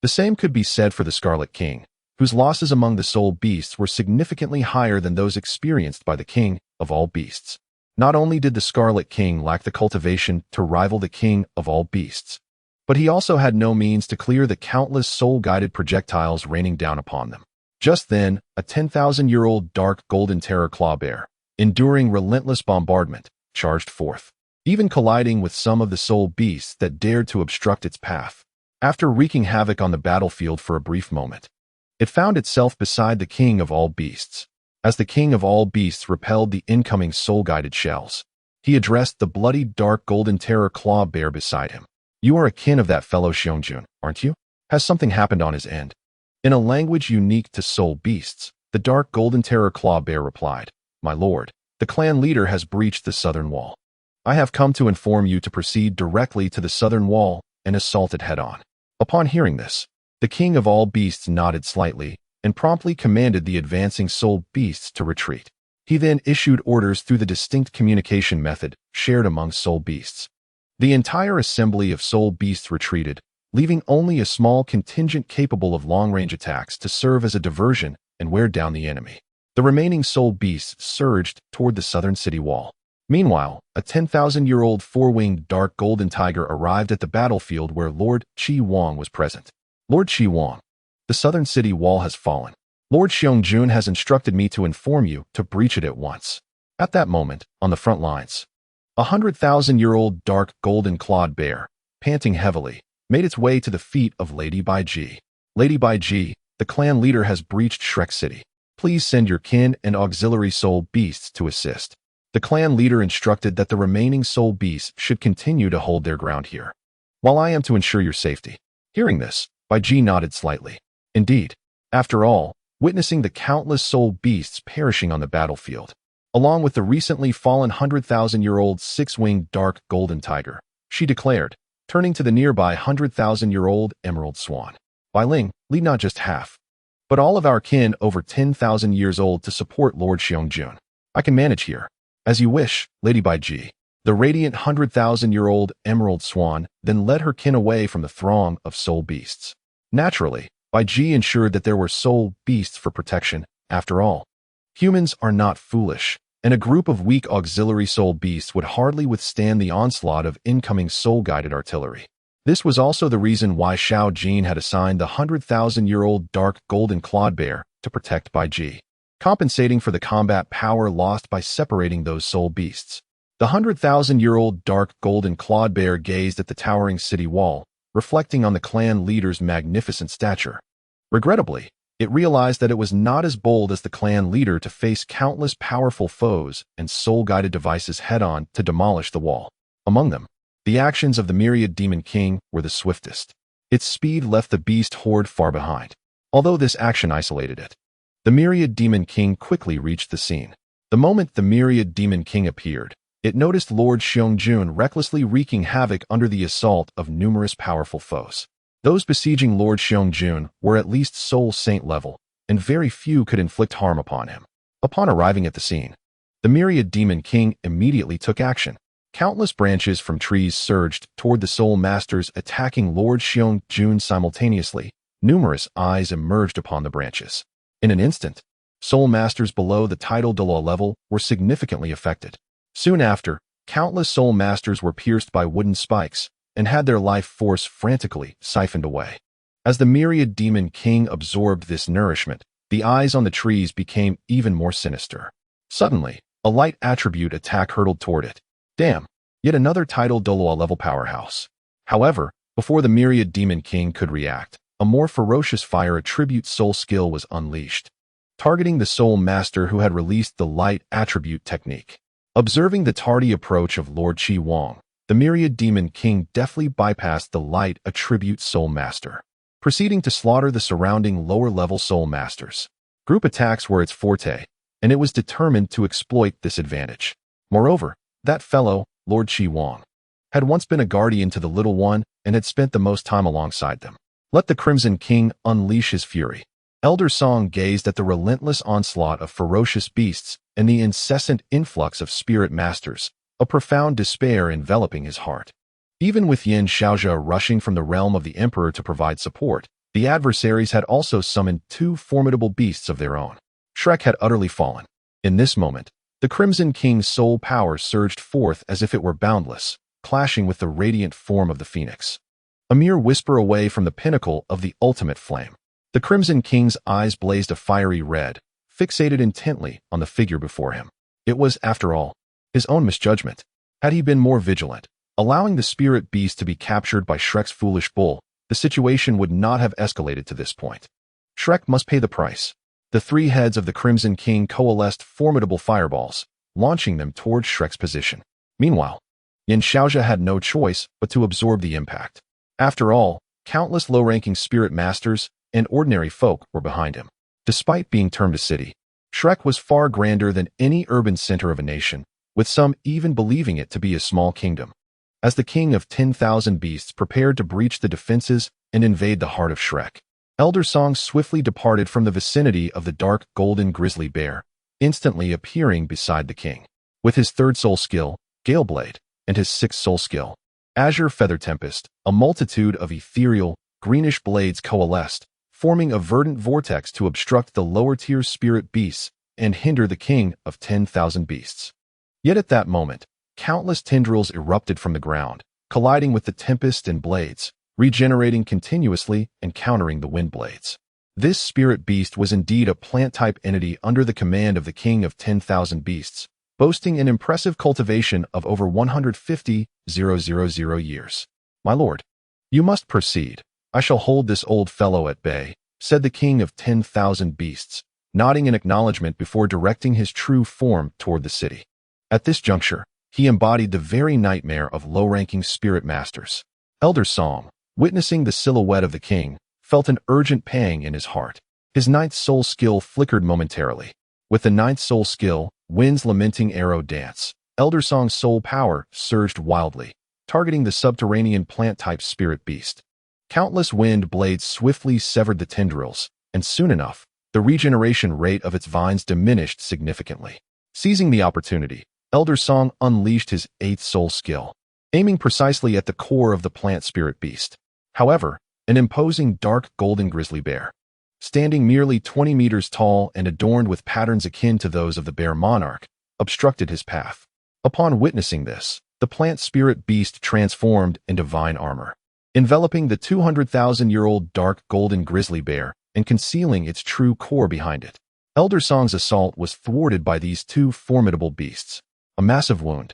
The same could be said for the Scarlet King, whose losses among the soul beasts were significantly higher than those experienced by the king of all beasts. Not only did the Scarlet King lack the cultivation to rival the king of all beasts, but he also had no means to clear the countless soul-guided projectiles raining down upon them. Just then, a 10,000-year-old dark golden terror claw bear, enduring relentless bombardment, charged forth, even colliding with some of the soul beasts that dared to obstruct its path. After wreaking havoc on the battlefield for a brief moment, it found itself beside the king of all beasts. As the king of all beasts repelled the incoming soul-guided shells, he addressed the bloody dark golden terror claw bear beside him. "You are a kin of that fellow Xiong-jun, aren't you? Has something happened on his end?" In a language unique to soul beasts, the dark golden terror claw bear replied, "My lord, the clan leader has breached the southern wall. I have come to inform you to proceed directly to the southern wall and assault it head-on." Upon hearing this, the king of all beasts nodded slightly and promptly commanded the advancing soul beasts to retreat. He then issued orders through the distinct communication method shared among soul beasts. The entire assembly of soul beasts retreated, leaving only a small contingent capable of long-range attacks to serve as a diversion and wear down the enemy. The remaining soul beasts surged toward the southern city wall. Meanwhile, a 10,000-year-old four-winged dark golden tiger arrived at the battlefield where Lord Qi Wang was present. "Lord Qi Wang, the southern city wall has fallen. Lord Xiong-jun has instructed me to inform you to breach it at once." At that moment, on the front lines, a 100,000-year-old dark golden-clawed bear, panting heavily, made its way to the feet of Lady Baiji. "Lady Baiji, the clan leader has breached Shrek City. Please send your kin and auxiliary soul beasts to assist." The clan leader instructed that the remaining soul beasts should continue to hold their ground here, while I am to ensure your safety. Hearing this, Bai Ji nodded slightly. Indeed. After all, witnessing the countless soul beasts perishing on the battlefield, along with the recently fallen 100,000-year-old six-winged dark golden tiger, she declared, turning to the nearby 100,000-year-old emerald swan. Bai Ling, lead not just half, but all of our kin over 10,000 years old to support Lord Xiangjun. I can manage here. As you wish, Lady Bai Ji. The radiant 100,000-year-old emerald swan then led her kin away from the throng of soul beasts. Naturally, Bai Ji ensured that there were soul beasts for protection. After all, humans are not foolish, and a group of weak auxiliary soul beasts would hardly withstand the onslaught of incoming soul-guided artillery. This was also the reason why Xiao Jin had assigned the 100,000-year-old dark golden clawed bear to protect Bai Ji, compensating for the combat power lost by separating those soul beasts. The 100,000-year-old dark golden clawed bear gazed at the towering city wall, reflecting on the clan leader's magnificent stature. Regrettably, it realized that it was not as bold as the clan leader to face countless powerful foes and soul-guided devices head-on to demolish the wall. Among them, the actions of the myriad demon king were the swiftest. Its speed left the beast horde far behind. Although this action isolated it, the myriad demon king quickly reached the scene. The moment the myriad demon king appeared, it noticed Lord Xiangjun recklessly wreaking havoc under the assault of numerous powerful foes. Those besieging Lord Xiangjun were at least soul saint level, and very few could inflict harm upon him. Upon arriving at the scene, the myriad demon king immediately took action. Countless branches from trees surged toward the soul masters, attacking Lord Xiangjun simultaneously. Numerous eyes emerged upon the branches. In an instant, soul masters below the title de law level were significantly affected. Soon after, countless soul masters were pierced by wooden spikes and had their life force frantically siphoned away. As the myriad demon king absorbed this nourishment, the eyes on the trees became even more sinister. Suddenly, a light attribute attack hurtled toward it. Damn, yet another title de law level powerhouse. However, before the myriad demon king could react, a more ferocious fire attribute soul skill was unleashed, targeting the soul master who had released the light attribute technique. Observing the tardy approach of Lord Qi Wang, the myriad demon king deftly bypassed the light attribute soul master, proceeding to slaughter the surrounding lower-level soul masters. Group attacks were its forte, and it was determined to exploit this advantage. Moreover, that fellow, Lord Qi Wang, had once been a guardian to the little one and had spent the most time alongside them. Let the Crimson King unleash his fury. Elder Song gazed at the relentless onslaught of ferocious beasts and the incessant influx of spirit masters, a profound despair enveloping his heart. Even with Yin Xiaozhe rushing from the realm of the Emperor to provide support, the adversaries had also summoned two formidable beasts of their own. Shrek had utterly fallen. In this moment, the Crimson King's soul power surged forth as if it were boundless, clashing with the radiant form of the phoenix. A mere whisper away from the pinnacle of the ultimate flame, the Crimson King's eyes blazed a fiery red, fixated intently on the figure before him. It was, after all, his own misjudgment. Had he been more vigilant, allowing the spirit beast to be captured by Shrek's foolish bull, the situation would not have escalated to this point. Shrek must pay the price. The three heads of the Crimson King coalesced formidable fireballs, launching them towards Shrek's position. Meanwhile, Yin Xiaozhe had no choice but to absorb the impact. After all, countless low-ranking spirit masters and ordinary folk were behind him. Despite being termed a city, Shrek was far grander than any urban center of a nation, with some even believing it to be a small kingdom. As the king of 10,000 beasts prepared to breach the defenses and invade the heart of Shrek, Elder Song swiftly departed from the vicinity of the dark golden grizzly bear, instantly appearing beside the king. With his third soul skill, Gale Blade, and his sixth soul skill, Azure Feather Tempest, a multitude of ethereal, greenish blades coalesced, forming a verdant vortex to obstruct the lower-tier spirit beasts and hinder the king of 10,000 beasts. Yet at that moment, countless tendrils erupted from the ground, colliding with the tempest and blades, regenerating continuously and countering the wind blades. This spirit beast was indeed a plant-type entity under the command of the king of 10,000 beasts, boasting an impressive cultivation of over 150,000 years. My lord, you must proceed. I shall hold this old fellow at bay, said the king of 10,000 beasts, nodding in acknowledgement before directing his true form toward the city. At this juncture, he embodied the very nightmare of low-ranking spirit masters. Elder Song, witnessing the silhouette of the king, felt an urgent pang in his heart. His ninth soul skill flickered momentarily. With the ninth soul skill, Wind's Lamenting Arrow Dance, Elder Song's soul power surged wildly, targeting the subterranean plant-type spirit beast. Countless wind blades swiftly severed the tendrils, and soon enough, the regeneration rate of its vines diminished significantly. Seizing the opportunity, Elder Song unleashed his eighth soul skill, aiming precisely at the core of the plant spirit beast. However, an imposing dark golden grizzly bear, standing merely 20 meters tall and adorned with patterns akin to those of the bear monarch, obstructed his path. Upon witnessing this, the plant spirit beast transformed into vine armor, enveloping the 200,000-year-old dark golden grizzly bear and concealing its true core behind it. Elder Song's assault was thwarted by these two formidable beasts. A massive wound,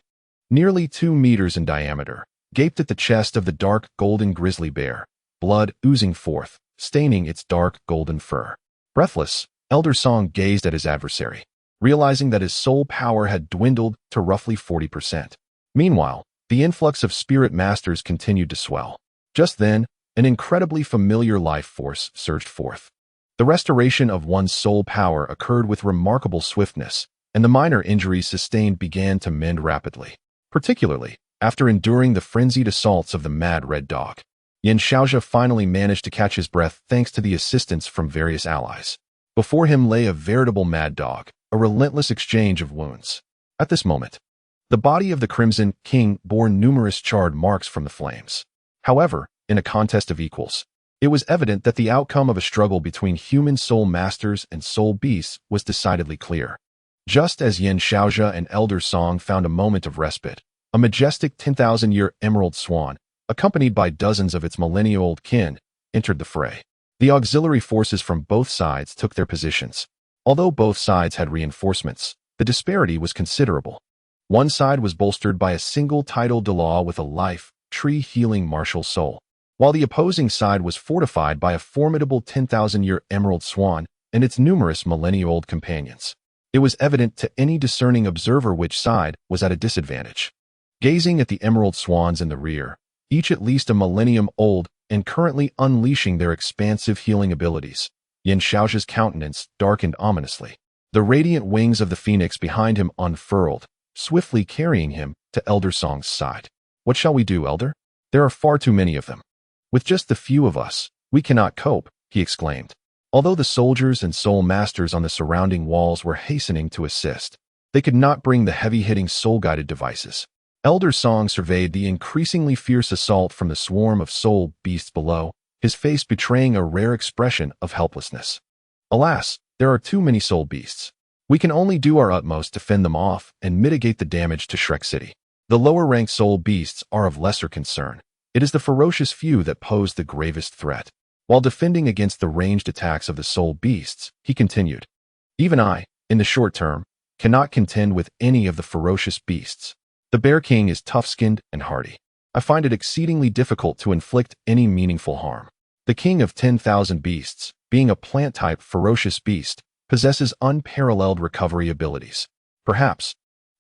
nearly 2 meters in diameter, gaped at the chest of the dark golden grizzly bear, blood oozing forth, staining its dark golden fur. Breathless, Elder Song gazed at his adversary, realizing that his soul power had dwindled to roughly 40%. Meanwhile, the influx of spirit masters continued to swell. Just then, an incredibly familiar life force surged forth. The restoration of one's soul power occurred with remarkable swiftness, and the minor injuries sustained began to mend rapidly, particularly after enduring the frenzied assaults of the mad red dog. Yin Xiaozhi finally managed to catch his breath thanks to the assistance from various allies. Before him lay a veritable mad dog, a relentless exchange of wounds. At this moment, the body of the Crimson King bore numerous charred marks from the flames. However, in a contest of equals, it was evident that the outcome of a struggle between human soul masters and soul beasts was decidedly clear. Just as Yin Xiaozhi and Elder Song found a moment of respite, a majestic 10,000-year emerald swan, accompanied by dozens of its millennia-old kin, entered the fray. The auxiliary forces from both sides took their positions. Although both sides had reinforcements, the disparity was considerable. One side was bolstered by a single title de law with a life, tree-healing martial soul, while the opposing side was fortified by a formidable 10,000-year emerald swan and its numerous millennia-old companions. It was evident to any discerning observer which side was at a disadvantage. Gazing at the emerald swans in the rear, each at least a millennium old and currently unleashing their expansive healing abilities, Yin Xiaozhi's countenance darkened ominously. The radiant wings of the phoenix behind him unfurled, swiftly carrying him to Elder Song's side. What shall we do, Elder? There are far too many of them. With just the few of us, we cannot cope, he exclaimed. Although the soldiers and soul masters on the surrounding walls were hastening to assist, they could not bring the heavy-hitting soul-guided devices. Elder Song surveyed the increasingly fierce assault from the swarm of soul beasts below, his face betraying a rare expression of helplessness. Alas, there are too many soul beasts. We can only do our utmost to fend them off and mitigate the damage to Shrek City. The lower-ranked soul beasts are of lesser concern. It is the ferocious few that pose the gravest threat. While defending against the ranged attacks of the soul beasts, he continued, even I, in the short term, cannot contend with any of the ferocious beasts. The Bear King is tough-skinned and hardy. I find it exceedingly difficult to inflict any meaningful harm. The King of 10,000 Beasts, being a plant-type ferocious beast, possesses unparalleled recovery abilities. Perhaps,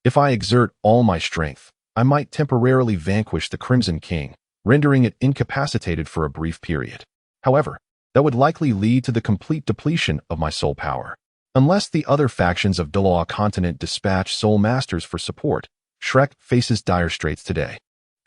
if I exert all my strength, I might temporarily vanquish the Crimson King, rendering it incapacitated for a brief period. However, that would likely lead to the complete depletion of my soul power. Unless the other factions of Dalaw Continent dispatch soul masters for support, Shrek faces dire straits today.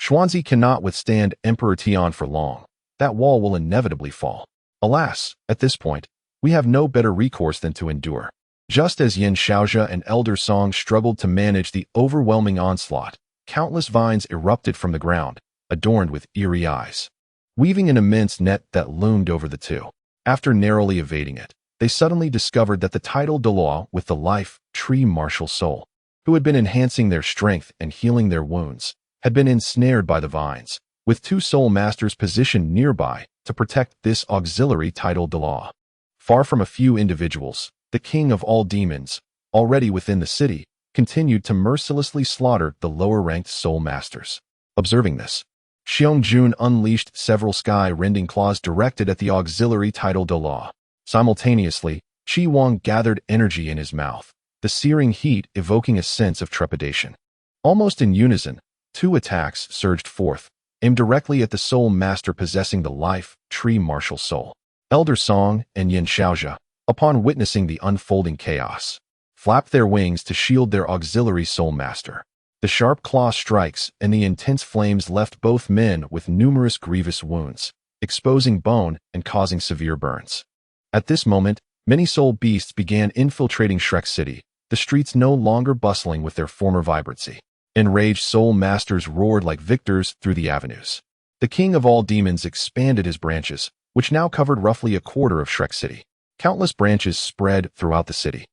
Xuanzi cannot withstand Emperor Tian for long. That wall will inevitably fall. Alas, at this point, we have no better recourse than to endure. Just as Yin Xiaozhi and Elder Song struggled to manage the overwhelming onslaught, countless vines erupted from the ground, adorned with eerie eyes, weaving an immense net that loomed over the two. After narrowly evading it, they suddenly discovered that the title de law with the life, tree martial soul, who had been enhancing their strength and healing their wounds, had been ensnared by the vines, with two soul masters positioned nearby to protect this auxiliary title de law. Far from a few individuals, the king of all demons, already within the city, continued to mercilessly slaughter the lower-ranked soul masters. Observing this, Xiong-jun unleashed several sky-rending claws directed at the auxiliary title de law. Simultaneously, Qi Wang gathered energy in his mouth, the searing heat evoking a sense of trepidation. Almost in unison, two attacks surged forth, aimed directly at the soul master possessing the life tree martial soul. Elder Song and Yin Xiaojia, upon witnessing the unfolding chaos, flapped their wings to shield their auxiliary soul master. The sharp claw strikes and the intense flames left both men with numerous grievous wounds, exposing bone and causing severe burns. At this moment, many soul beasts began infiltrating Shrek City, the streets no longer bustling with their former vibrancy. Enraged soul masters roared like victors through the avenues. The king of all demons expanded his branches, which now covered roughly a quarter of Shrek City. Countless branches spread throughout the city,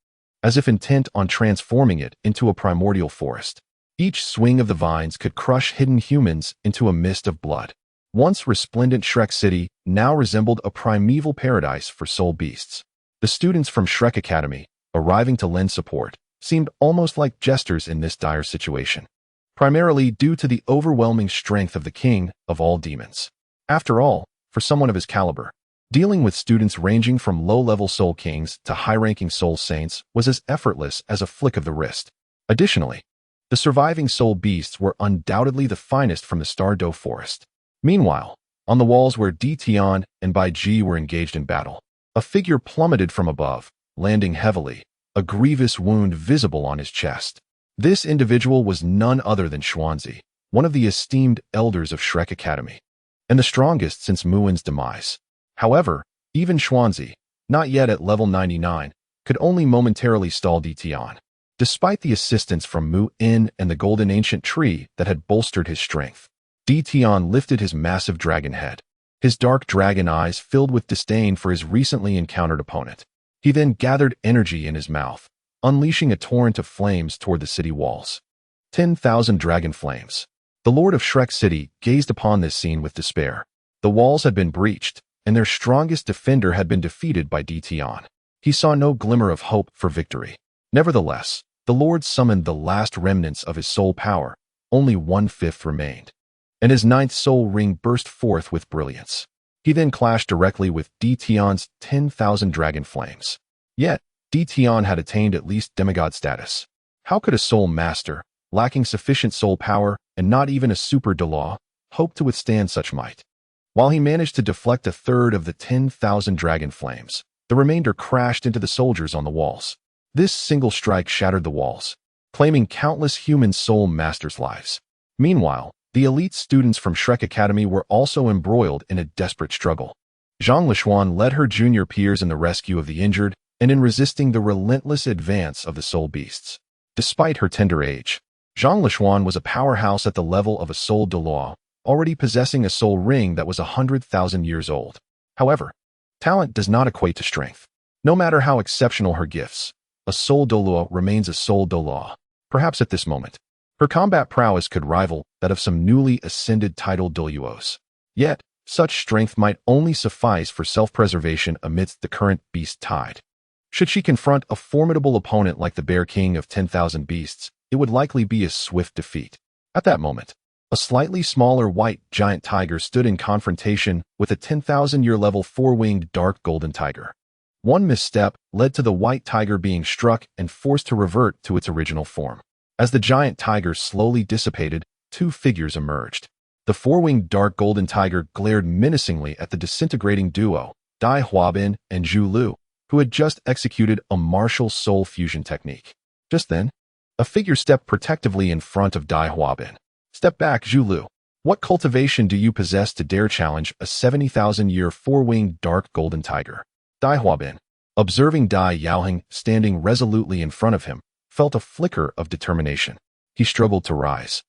as if intent on transforming it into a primordial forest. Each swing of the vines could crush hidden humans into a mist of blood. Once resplendent Shrek City now resembled a primeval paradise for soul beasts. The students from Shrek Academy, arriving to lend support, seemed almost like jesters in this dire situation, primarily due to the overwhelming strength of the king of all demons. After all, for someone of his caliber, dealing with students ranging from low-level soul kings to high-ranking soul saints was as effortless as a flick of the wrist. Additionally, the surviving soul beasts were undoubtedly the finest from the Stardow Forest. Meanwhile, on the walls where Tian and Bai Ji were engaged in battle, a figure plummeted from above, landing heavily, a grievous wound visible on his chest. This individual was none other than Xuanzi, one of the esteemed elders of Shrek Academy, and the strongest since Muin's demise. However, even Xuanzi, not yet at level 99, could only momentarily stall Tian. Despite the assistance from Muin and the golden ancient tree that had bolstered his strength, Tian lifted his massive dragon head, his dark dragon eyes filled with disdain for his recently encountered opponent. He then gathered energy in his mouth, unleashing a torrent of flames toward the city walls. 10,000 dragon flames. The Lord of Shrek City gazed upon this scene with despair. The walls had been breached, and their strongest defender had been defeated by Tian. He saw no glimmer of hope for victory. Nevertheless, the Lord summoned the last remnants of his soul power. Only 1/5 remained, and his 9th soul ring burst forth with brilliance. He then clashed directly with Tian's 10,000 dragon flames. Yet, Tian had attained at least demigod status. How could a soul master, lacking sufficient soul power and not even a super Delaw, hope to withstand such might? While he managed to deflect a third of the 10,000 dragon flames, the remainder crashed into the soldiers on the walls. This single strike shattered the walls, claiming countless human soul masters' lives. Meanwhile, the elite students from Shrek Academy were also embroiled in a desperate struggle. Zhang Lishuan led her junior peers in the rescue of the injured and in resisting the relentless advance of the soul beasts. Despite her tender age, Zhang Lishuan was a powerhouse at the level of a soul Delaw, already possessing a soul ring that was 100,000 years old. However, talent does not equate to strength. No matter how exceptional her gifts, a soul Dolaw remains a soul Dolaw. Perhaps at this moment, her combat prowess could rival that of some newly ascended titled Doluos. Yet, such strength might only suffice for self-preservation amidst the current beast tide. Should she confront a formidable opponent like the Bear King of 10,000 beasts, it would likely be a swift defeat. At that moment, a slightly smaller white giant tiger stood in confrontation with a 10,000-year level 4-winged dark golden tiger. One misstep led to the white tiger being struck and forced to revert to its original form. As the giant tiger slowly dissipated, two figures emerged. The 4-winged dark golden tiger glared menacingly at the disintegrating duo, Dai Huabin and Zhu Lu, who had just executed a martial soul fusion technique. Just then, a figure stepped protectively in front of Dai Huabin. "Step back, Zhu Lu. What cultivation do you possess to dare challenge a 70,000-year 4-winged dark golden tiger?" Dai Huabin, observing Dai Yaoheng standing resolutely in front of him, felt a flicker of determination. He struggled to rise,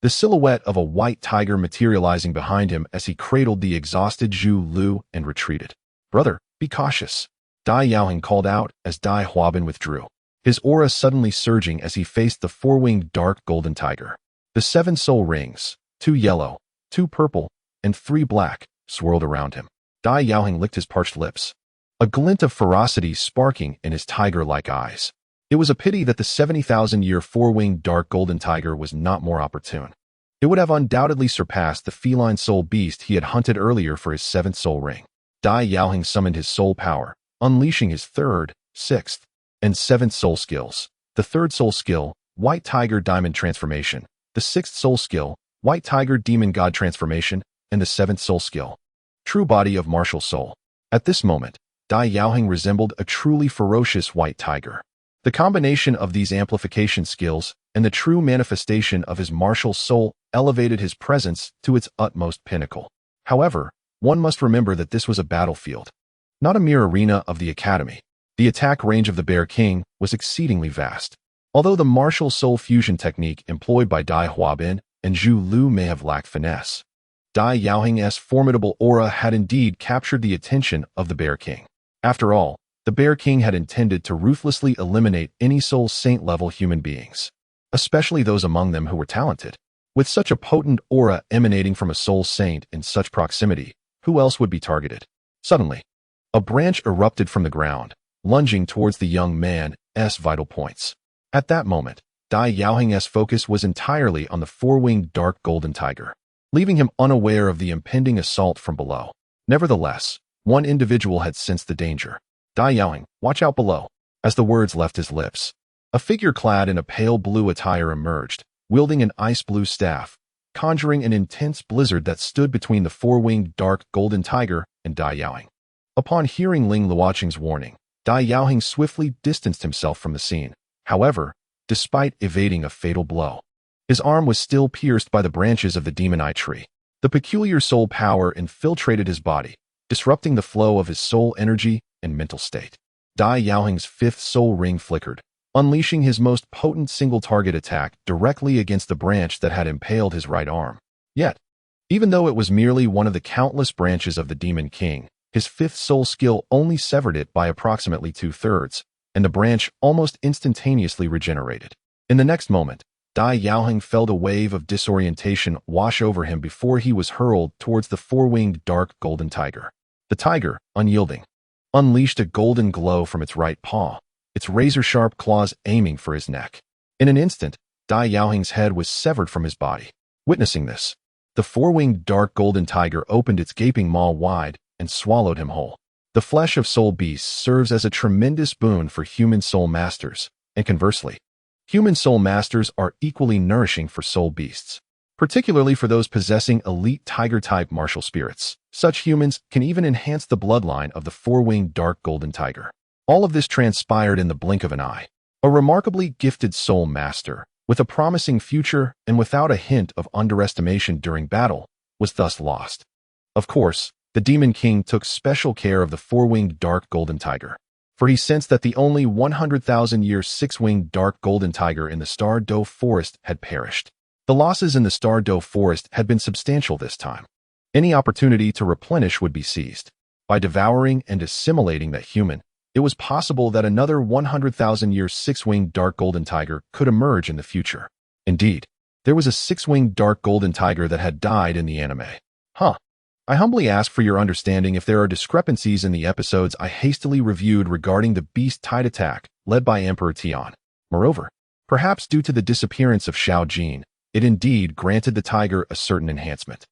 the silhouette of a white tiger materializing behind him as he cradled the exhausted Zhu Lu and retreated. "Brother, be cautious," Dai Yaoheng called out as Dai Huabin withdrew, his aura suddenly surging as he faced the 4-winged dark golden tiger. The 7 soul rings, 2 yellow, 2 purple, and 3 black, swirled around him. Dai Yaoheng licked his parched lips, a glint of ferocity sparking in his tiger-like eyes. It was a pity that the 70,000-year 4-winged dark golden tiger was not more opportune. It would have undoubtedly surpassed the feline soul beast he had hunted earlier for his 7th soul ring. Dai Yaoheng summoned his soul power, unleashing his 3rd, 6th, and 7th soul skills. The third soul skill, White Tiger Diamond Transformation. The sixth soul skill, White Tiger Demon God Transformation. And the seventh soul skill, True Body of Martial Soul. At this moment, Dai Yaoheng resembled a truly ferocious white tiger. The combination of these amplification skills and the true manifestation of his martial soul elevated his presence to its utmost pinnacle. However, one must remember that this was a battlefield, not a mere arena of the academy. The attack range of the Bear King was exceedingly vast. Although the martial soul fusion technique employed by Dai Huabin and Zhu Lu may have lacked finesse, Dai Yaoheng's formidable aura had indeed captured the attention of the Bear King. After all, the Bear King had intended to ruthlessly eliminate any soul saint-level human beings, especially those among them who were talented. With such a potent aura emanating from a soul saint in such proximity, who else would be targeted? Suddenly, a branch erupted from the ground, lunging towards the young man's vital points. At that moment, Dai Yaoheng's focus was entirely on the four-winged dark golden tiger, leaving him unaware of the impending assault from below. Nevertheless, one individual had sensed the danger. Dai Yaoheng, watch out below. As the words left his lips, a figure clad in a pale blue attire emerged, wielding an ice blue staff, conjuring an intense blizzard that stood between the four-winged dark golden tiger and Dai Yaoheng. Upon hearing Ling Luoqing's warning, Dai Yaoheng swiftly distanced himself from the scene. However, despite evading a fatal blow, his arm was still pierced by the branches of the demon eye tree. The peculiar soul power infiltrated his body, disrupting the flow of his soul energy and mental state. Dai Yaoheng's fifth soul ring flickered, unleashing his most potent single-target attack directly against the branch that had impaled his right arm. Yet, even though it was merely one of the countless branches of the Demon King, his fifth soul skill only severed it by approximately 2/3, and the branch almost instantaneously regenerated. In the next moment, Dai Yaoheng felt a wave of disorientation wash over him before he was hurled towards the four-winged dark golden tiger. The tiger, unyielding, unleashed a golden glow from its right paw, its razor-sharp claws aiming for his neck. In an instant, Dai Yaoheng's head was severed from his body. Witnessing this, the four-winged dark golden tiger opened its gaping maw wide and swallowed him whole. The flesh of soul beasts serves as a tremendous boon for human soul masters, and conversely, human soul masters are equally nourishing for soul beasts, particularly for those possessing elite tiger-type martial spirits. Such humans can even enhance the bloodline of the four-winged dark golden tiger. All of this transpired in the blink of an eye. A remarkably gifted soul master, with a promising future and without a hint of underestimation during battle, was thus lost. Of course, the Demon King took special care of the four-winged dark golden tiger, for he sensed that the only 100,000-year six-winged dark golden tiger in the Star Doe Forest had perished. The losses in the Star Doe Forest had been substantial this time. Any opportunity to replenish would be seized. By devouring and assimilating that human, it was possible that another 100,000-year six-winged dark golden tiger could emerge in the future. Indeed, there was a six-winged dark golden tiger that had died in the anime. I humbly ask for your understanding if there are discrepancies in the episodes I hastily reviewed regarding the beast-tide attack led by Emperor Tian. Moreover, perhaps due to the disappearance of Xiao Jin, it indeed granted the tiger a certain enhancement.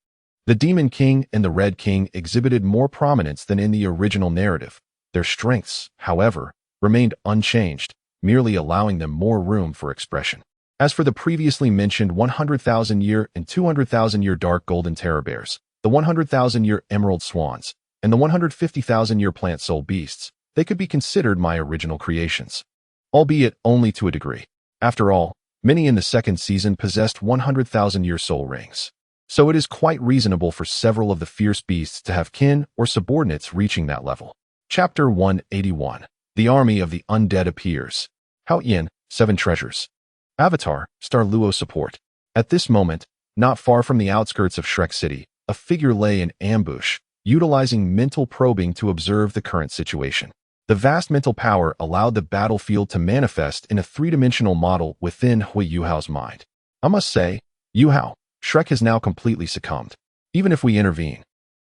The Demon King and the Red King exhibited more prominence than in the original narrative. Their strengths, however, remained unchanged, merely allowing them more room for expression. As for the previously mentioned 100,000-year and 200,000-year dark golden terror bears, the 100,000-year emerald swans, and the 150,000-year plant soul beasts, they could be considered my original creations, albeit only to a degree. After all, many in the second season possessed 100,000-year soul rings, so it is quite reasonable for several of the fierce beasts to have kin or subordinates reaching that level. Chapter 181. The Army of the Undead appears. Hao Yin, 7 treasures. Avatar, Star Luo support. At this moment, not far from the outskirts of Shrek City, a figure lay in ambush, utilizing mental probing to observe the current situation. The vast mental power allowed the battlefield to manifest in a three-dimensional model within Hui Yuhao's mind. I must say, Yuhao, Shrek has now completely succumbed. Even if we intervene,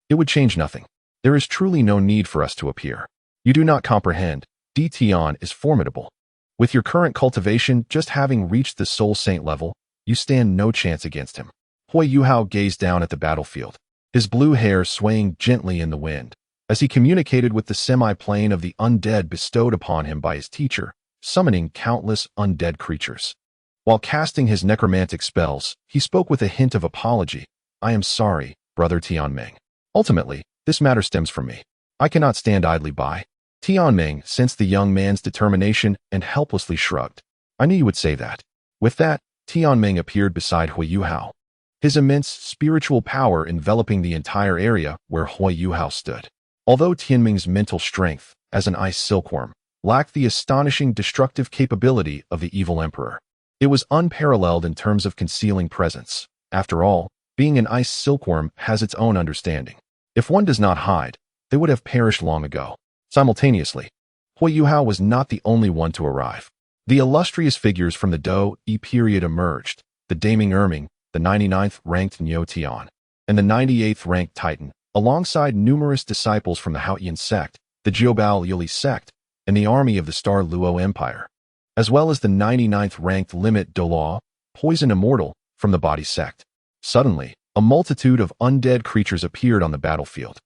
it would change nothing. There is truly no need for us to appear. You do not comprehend. Di Tian is formidable. With your current cultivation just having reached the soul saint level, you stand no chance against him. Hui Yuhao gazed down at the battlefield, his blue hair swaying gently in the wind, as he communicated with the semi-plane of the undead bestowed upon him by his teacher, summoning countless undead creatures. While casting his necromantic spells, he spoke with a hint of apology. I am sorry, Brother Tianming. Ultimately, this matter stems from me. I cannot stand idly by. Tianming sensed the young man's determination and helplessly shrugged. I knew you would say that. With that, Tianming appeared beside Hui Yuhao, his immense spiritual power enveloping the entire area where Hui Yuhao stood. Although Tianming's mental strength, as an ice silkworm, lacked the astonishing destructive capability of the evil emperor, it was unparalleled in terms of concealing presence. After all, being an ice silkworm has its own understanding. If one does not hide, they would have perished long ago. Simultaneously, Hui Yuhao was not the only one to arrive. The illustrious figures from the Do-E period emerged, the Daming Erming, the 99th-ranked Niu Tian, and the 98th-ranked Titan, alongside numerous disciples from the Haotian sect, the Jiobao Yuli sect, and the army of the Star Luo Empire, as well as the 99th-ranked Limit Dolaw, Poison Immortal, from the Body sect. Suddenly, a multitude of undead creatures appeared on the battlefield,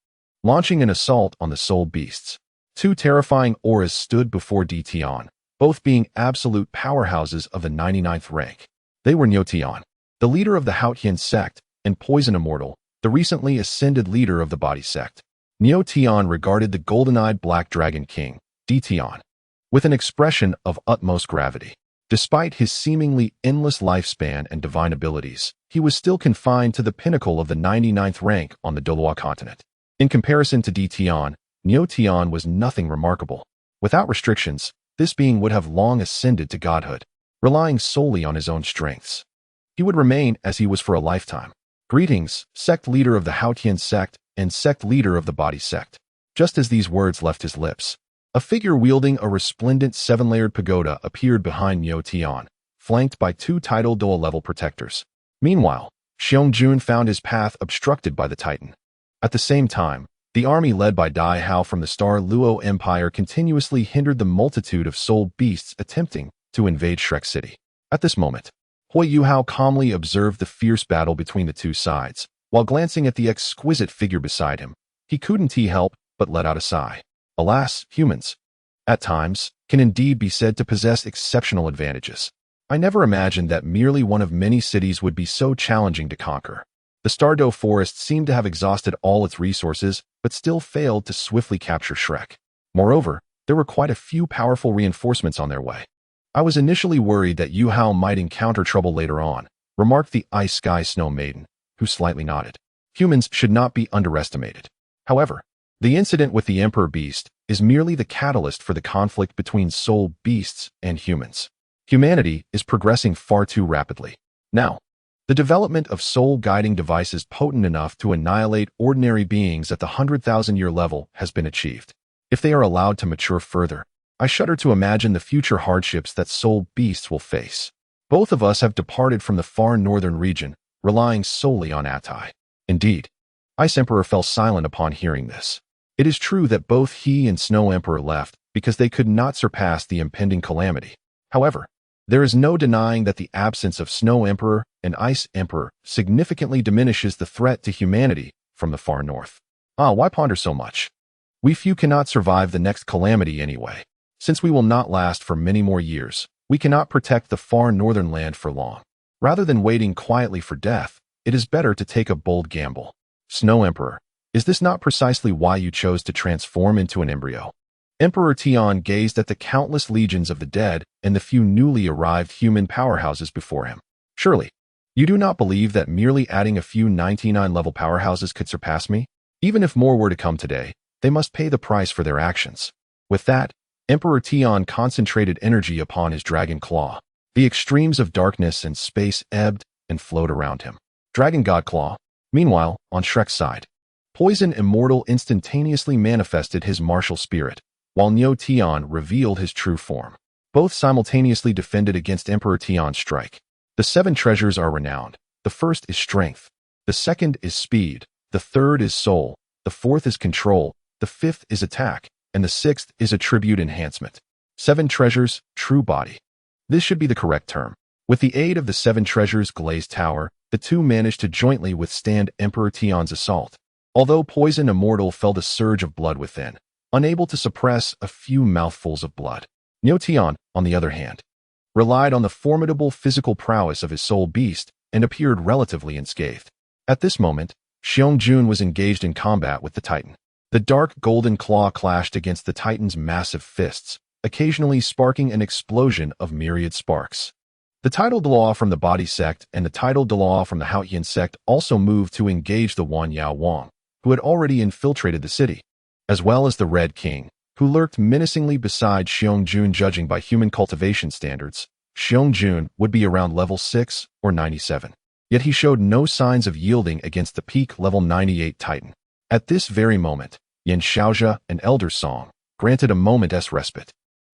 launching an assault on the soul beasts. Two terrifying auras stood before Di Tian, both being absolute powerhouses of the 99th rank. They were Niu Tian, the leader of the Haotian sect, and Poison Immortal, the recently ascended leader of the Body sect. Niu Tian regarded the golden-eyed Black Dragon King, Di Tian, with an expression of utmost gravity. Despite his seemingly endless lifespan and divine abilities, he was still confined to the pinnacle of the 99th rank on the Doloa continent. In comparison to Di Tian, Niu Tian was nothing remarkable. Without restrictions, this being would have long ascended to godhood, relying solely on his own strengths. He would remain as he was for a lifetime. Greetings, sect leader of the Haotian sect and sect leader of the Body sect. Just as these words left his lips, a figure wielding a resplendent seven-layered pagoda appeared behind Niu Tian, flanked by two tidal Doa-level protectors. Meanwhile, Xiong-jun found his path obstructed by the Titan. At the same time, the army led by Dai Hao from the Star Luo Empire continuously hindered the multitude of soul beasts attempting to invade Shrek City. At this moment, Hui Yuhao calmly observed the fierce battle between the two sides. While glancing at the exquisite figure beside him, he couldn't help but let out a sigh. Alas, humans, at times, can indeed be said to possess exceptional advantages. I never imagined that merely one of many cities would be so challenging to conquer. The Stardow Forest seemed to have exhausted all its resources, but still failed to swiftly capture Shrek. Moreover, there were quite a few powerful reinforcements on their way. I was initially worried that Yuhao might encounter trouble later on, remarked the Ice Sky Snow Maiden, who slightly nodded. Humans should not be underestimated. However, the incident with the Emperor Beast is merely the catalyst for the conflict between soul beasts and humans. Humanity is progressing far too rapidly. Now, the development of soul-guiding devices potent enough to annihilate ordinary beings at the 100,000-year level has been achieved. If they are allowed to mature further, I shudder to imagine the future hardships that soul beasts will face. Both of us have departed from the far northern region, relying solely on Atai. Indeed, Ice Emperor fell silent upon hearing this. It is true that both he and Snow Emperor left because they could not surpass the impending calamity. However, there is no denying that the absence of Snow Emperor and Ice Emperor significantly diminishes the threat to humanity from the far north. Why ponder so much? We few cannot survive the next calamity anyway. Since we will not last for many more years, we cannot protect the far northern land for long. Rather than waiting quietly for death, it is better to take a bold gamble. Snow Emperor, is this not precisely why you chose to transform into an embryo? Emperor Tian gazed at the countless legions of the dead and the few newly arrived human powerhouses before him. Surely, you do not believe that merely adding a few 99-level powerhouses could surpass me? Even if more were to come today, they must pay the price for their actions. With that, Emperor Tian concentrated energy upon his dragon claw. The extremes of darkness and space ebbed and flowed around him. Dragon God Claw. Meanwhile, on Shrek's side, Poison Immortal instantaneously manifested his martial spirit, while Niu Tian revealed his true form. Both simultaneously defended against Emperor Tian's strike. The 7 treasures are renowned. The first is strength. The second is speed. The third is soul. The fourth is control. The fifth is attack. And the 6th is attribute enhancement. 7 treasures, true body. This should be the correct term. With the aid of the 7 treasures' glazed tower, the two managed to jointly withstand Emperor Tian's assault. Although Poison Immortal felt a surge of blood within, unable to suppress a few mouthfuls of blood. Niu Tian, on the other hand, relied on the formidable physical prowess of his soul beast and appeared relatively unscathed. At this moment, Xiong Jun was engaged in combat with the Titan. The dark golden claw clashed against the Titan's massive fists, occasionally sparking an explosion of myriad sparks. The Tidal Dalaw from the Body Sect and the Tidal Dalaw from the Haotian Sect also moved to engage the Wan Yao Wang, who had already infiltrated the city, as well as the Red King, who lurked menacingly beside Xiong Jun. Judging by human cultivation standards, Xiong Jun would be around level 6 or 97. Yet he showed no signs of yielding against the peak level 98 Titan. At this very moment, Yin Xiaojia and Elder Song, granted a moment's respite,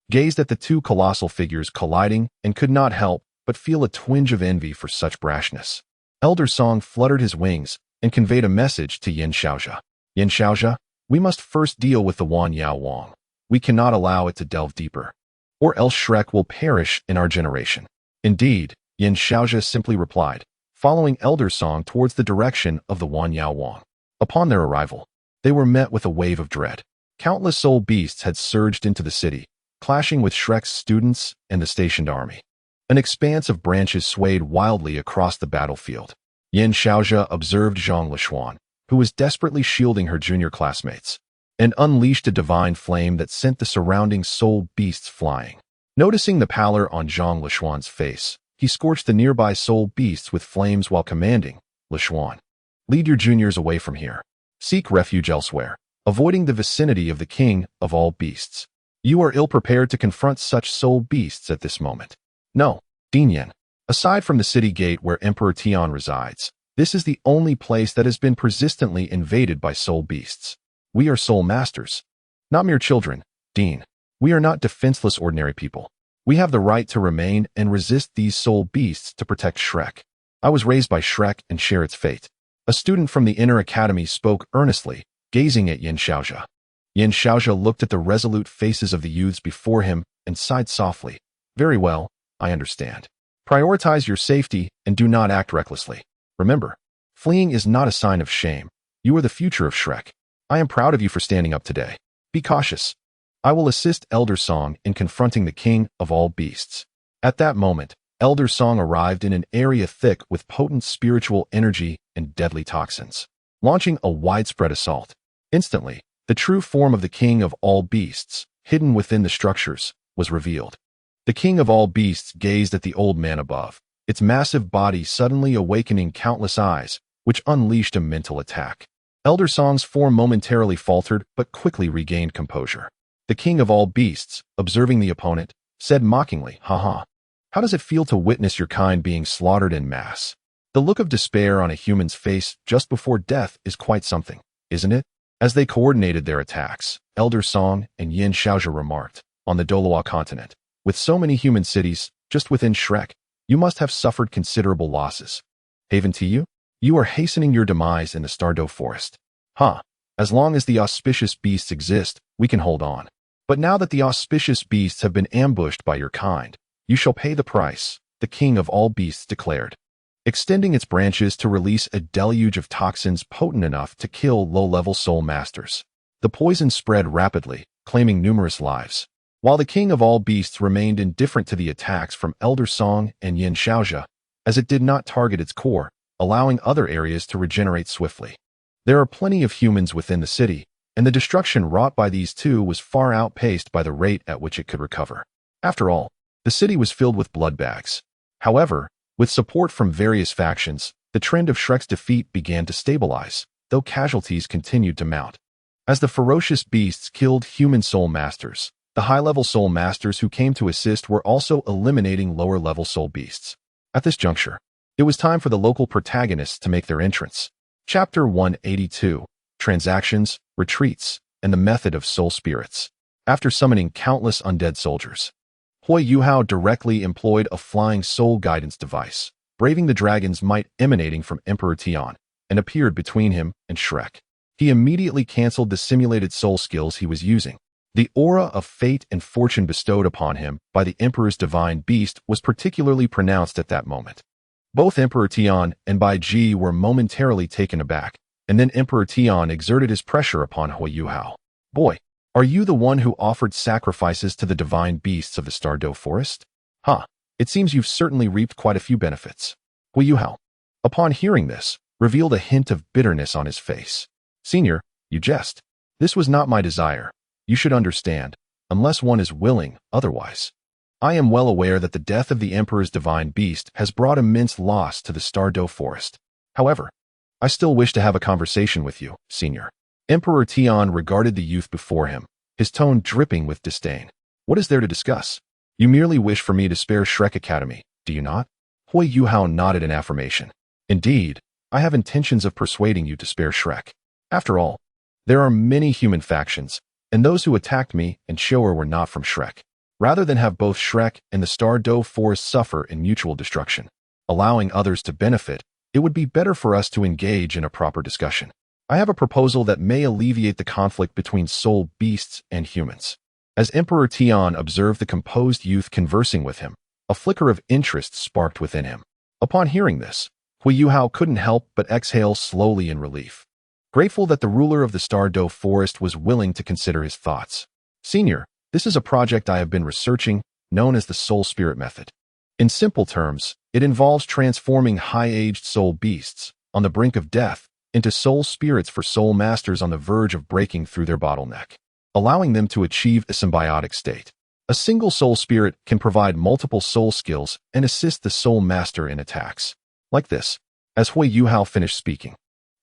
gazed at the two colossal figures colliding and could not help but feel a twinge of envy for such brashness. Elder Song fluttered his wings and conveyed a message to Yin Xiaojia. Yin Xiaojia, we must first deal with the Wan Yao Wang. We cannot allow it to delve deeper, or else Shrek will perish in our generation. Indeed, Yin Xiaojia simply replied, following Elder Song towards the direction of the Wan Yao Wang. Upon their arrival, they were met with a wave of dread. Countless soul beasts had surged into the city, clashing with Shrek's students and the stationed army. An expanse of branches swayed wildly across the battlefield. Yin Xiaojia observed Zhang Lishuan, who was desperately shielding her junior classmates, and unleashed a divine flame that sent the surrounding soul beasts flying. Noticing the pallor on Zhang Lishuan's face, he scorched the nearby soul beasts with flames while commanding, Lishuan, lead your juniors away from here. Seek refuge elsewhere, avoiding the vicinity of the king of all beasts. You are ill-prepared to confront such soul beasts at this moment. No, Dinyan. Aside from the city gate where Emperor Tian resides, this is the only place that has been persistently invaded by soul beasts. We are soul masters, not mere children, Dean. We are not defenseless ordinary people. We have the right to remain and resist these soul beasts to protect Shrek. I was raised by Shrek and share its fate. A student from the inner academy spoke earnestly, gazing at Yin Xiaojia. Yin Xiaojia looked at the resolute faces of the youths before him and sighed softly. Very well, I understand. Prioritize your safety and do not act recklessly. Remember, fleeing is not a sign of shame. You are the future of Shrek. I am proud of you for standing up today. Be cautious. I will assist Elder Song in confronting the king of all beasts. At that moment, Elder Song arrived in an area thick with potent spiritual energy and deadly toxins, launching a widespread assault. Instantly, the true form of the king of all beasts, hidden within the structures, was revealed. The king of all beasts gazed at the old man above, its massive body suddenly awakening countless eyes, which unleashed a mental attack. Elder Song's form momentarily faltered but quickly regained composure. The king of all beasts, observing the opponent, said mockingly, "Haha. How does it feel to witness your kind being slaughtered en masse? The look of despair on a human's face just before death is quite something, isn't it?" As they coordinated their attacks, Elder Song and Yin Xiaojia remarked, on the Dolawa continent, with so many human cities, just within Shrek, you must have suffered considerable losses. Haven to you? You are hastening your demise in the Stardow Forest. As long as the auspicious beasts exist, we can hold on. But now that the auspicious beasts have been ambushed by your kind, you shall pay the price, the king of all beasts declared, extending its branches to release a deluge of toxins potent enough to kill low-level soul masters. The poison spread rapidly, claiming numerous lives. While the king of all beasts remained indifferent to the attacks from Elder Song and Yin Xiaojia, as it did not target its core, allowing other areas to regenerate swiftly. There are plenty of humans within the city, and the destruction wrought by these two was far outpaced by the rate at which it could recover. After all, the city was filled with blood bags. However, with support from various factions, the trend of Shrek's defeat began to stabilize, though casualties continued to mount. As the ferocious beasts killed human soul masters, the high-level soul masters who came to assist were also eliminating lower-level soul beasts. At this juncture, it was time for the local protagonists to make their entrance. Chapter 182, Transactions, Retreats, and the Method of Soul Spirits. After summoning countless undead soldiers, Hui Yuhao directly employed a flying soul guidance device, braving the dragon's might emanating from Emperor Tian, and appeared between him and Shrek. He immediately canceled the simulated soul skills he was using. The aura of fate and fortune bestowed upon him by the Emperor's divine beast was particularly pronounced at that moment. Both Emperor Tian and Bai Ji were momentarily taken aback, and then Emperor Tian exerted his pressure upon Hui Yuhao. Boy, Are you the one who offered sacrifices to the divine beasts of the Stardew Forest? Huh, it seems you've certainly reaped quite a few benefits. Hui Yuhao, upon hearing this, revealed a hint of bitterness on his face. Senior, you jest. This was not my desire. You should understand, unless one is willing otherwise. I am well aware that the death of the Emperor's divine beast has brought immense loss to the Stardew Forest. However, I still wish to have a conversation with you, Senior. Emperor Tian regarded the youth before him, his tone dripping with disdain. What is there to discuss? You merely wish for me to spare Shrek Academy, do you not? Hui Yuhao nodded in affirmation. Indeed, I have intentions of persuading you to spare Shrek. After all, there are many human factions, and those who attacked me and Shoer were not from Shrek. Rather than have both Shrek and the Stardew Forest suffer in mutual destruction, allowing others to benefit, it would be better for us to engage in a proper discussion. I have a proposal that may alleviate the conflict between soul beasts and humans. As Emperor Tian observed the composed youth conversing with him, a flicker of interest sparked within him. Upon hearing this, Hui Yuhao couldn't help but exhale slowly in relief, grateful that the ruler of the Stardew Forest was willing to consider his thoughts. Senior, this is a project I have been researching, known as the Soul Spirit Method. In simple terms, it involves transforming high-aged soul beasts, on the brink of death, into soul spirits for soul masters on the verge of breaking through their bottleneck, allowing them to achieve a symbiotic state. A single soul spirit can provide multiple soul skills and assist the soul master in attacks. Like this, as Hui Yuhao finished speaking,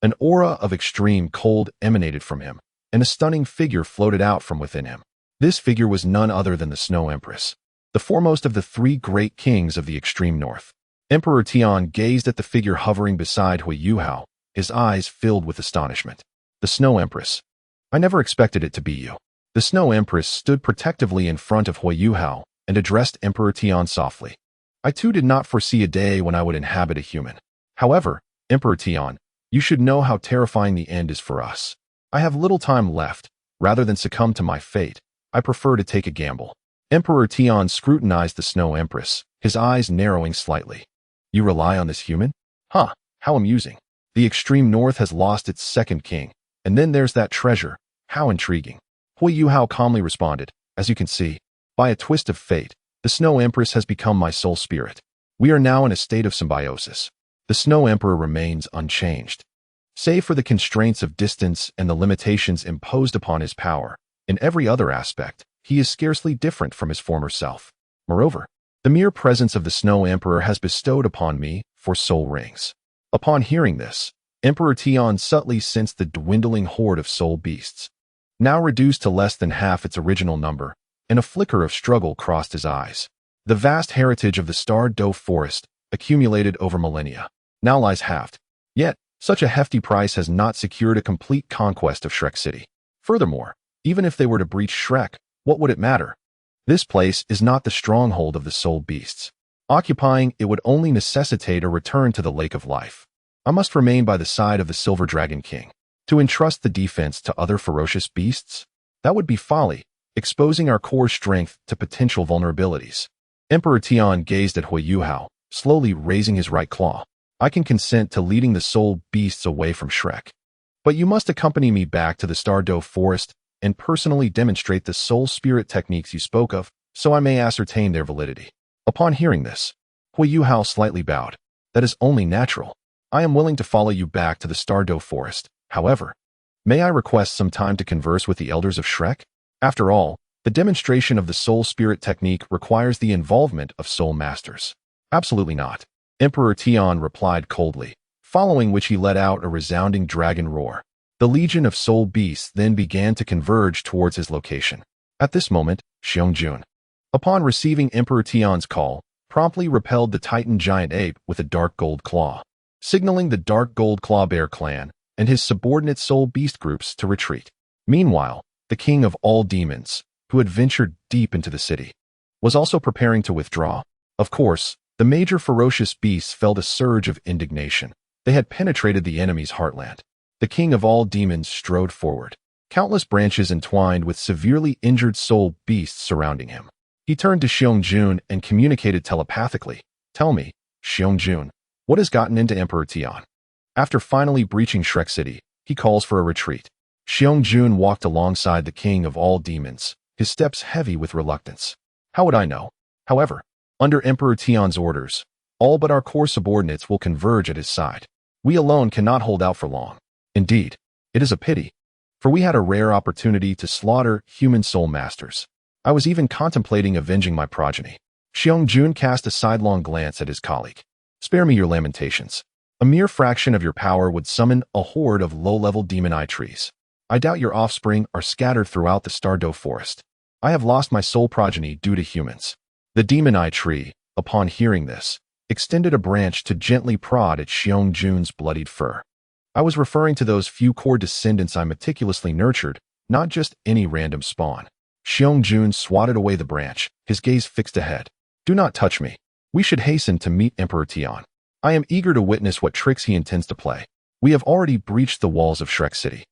an aura of extreme cold emanated from him, and a stunning figure floated out from within him. This figure was none other than the Snow Empress, the foremost of the three great kings of the extreme north. Emperor Tian gazed at the figure hovering beside Hui Yuhao, his eyes filled with astonishment. The Snow Empress. I never expected it to be you. The Snow Empress stood protectively in front of Hui Yuhao and addressed Emperor Tian softly. I too did not foresee a day when I would inhabit a human. However, Emperor Tian, you should know how terrifying the end is for us. I have little time left. Rather than succumb to my fate, I prefer to take a gamble. Emperor Tian scrutinized the Snow Empress, his eyes narrowing slightly. You rely on this human? Huh, how amusing. The extreme north has lost its second king, and then there's that treasure. How intriguing. Hui Yuhao calmly responded, as you can see, by a twist of fate, the Snow Empress has become my soul spirit. We are now in a state of symbiosis. The Snow Emperor remains unchanged. Save for the constraints of distance and the limitations imposed upon his power, in every other aspect, he is scarcely different from his former self. Moreover, the mere presence of the Snow Emperor has bestowed upon me 4 soul rings. Upon hearing this, Emperor Tian subtly sensed the dwindling horde of soul beasts, now reduced to less than half its original number, and a flicker of struggle crossed his eyes. The vast heritage of the Stardew Forest, accumulated over millennia, now lies halved. Yet, such a hefty price has not secured a complete conquest of Shrek City. Furthermore, even if they were to breach Shrek, what would it matter? This place is not the stronghold of the soul beasts. Occupying it would only necessitate a return to the Lake of Life. I must remain by the side of the Silver Dragon King. To entrust the defense to other ferocious beasts? That would be folly, exposing our core strength to potential vulnerabilities. Emperor Tian gazed at Hui Yuhao, slowly raising his right claw. I can consent to leading the soul beasts away from Shrek. But you must accompany me back to the Stardew Forest and personally demonstrate the soul spirit techniques you spoke of, so I may ascertain their validity. Upon hearing this, Hui Yuhao slightly bowed. That is only natural. I am willing to follow you back to the Stardew Forest. However, may I request some time to converse with the elders of Shrek? After all, the demonstration of the soul spirit technique requires the involvement of soul masters. Absolutely not. Emperor Tian replied coldly, following which he let out a resounding dragon roar. The legion of soul beasts then began to converge towards his location. At this moment, Xiangjun, upon receiving Emperor Tian's call, promptly repelled the Titan giant ape with a dark gold claw, signaling the dark gold claw bear clan and his subordinate soul beast groups to retreat. Meanwhile, the king of all demons, who had ventured deep into the city, was also preparing to withdraw. Of course, the major ferocious beasts felt a surge of indignation. They had penetrated the enemy's heartland. The king of all demons strode forward, countless branches entwined with severely injured soul beasts surrounding him. He turned to Xiangjun and communicated telepathically. Tell me, Xiangjun, what has gotten into Emperor Tian? After finally breaching Shrek City, he calls for a retreat. Xiong-jun walked alongside the king of all demons, his steps heavy with reluctance. How would I know? However, under Emperor Tian's orders, all but our core subordinates will converge at his side. We alone cannot hold out for long. Indeed, it is a pity, for we had a rare opportunity to slaughter human soul masters. I was even contemplating avenging my progeny. Xiong-jun cast a sidelong glance at his colleague. Spare me your lamentations. A mere fraction of your power would summon a horde of low-level demon eye trees. I doubt your offspring are scattered throughout the Stardow forest. I have lost my soul progeny due to humans. The demon eye tree, upon hearing this, extended a branch to gently prod at Xiong-jun's bloodied fur. I was referring to those few core descendants I meticulously nurtured, not just any random spawn. Xiong-jun swatted away the branch, his gaze fixed ahead. Do not touch me. We should hasten to meet Emperor Tian. I am eager to witness what tricks he intends to play. We have already breached the walls of Shrek City.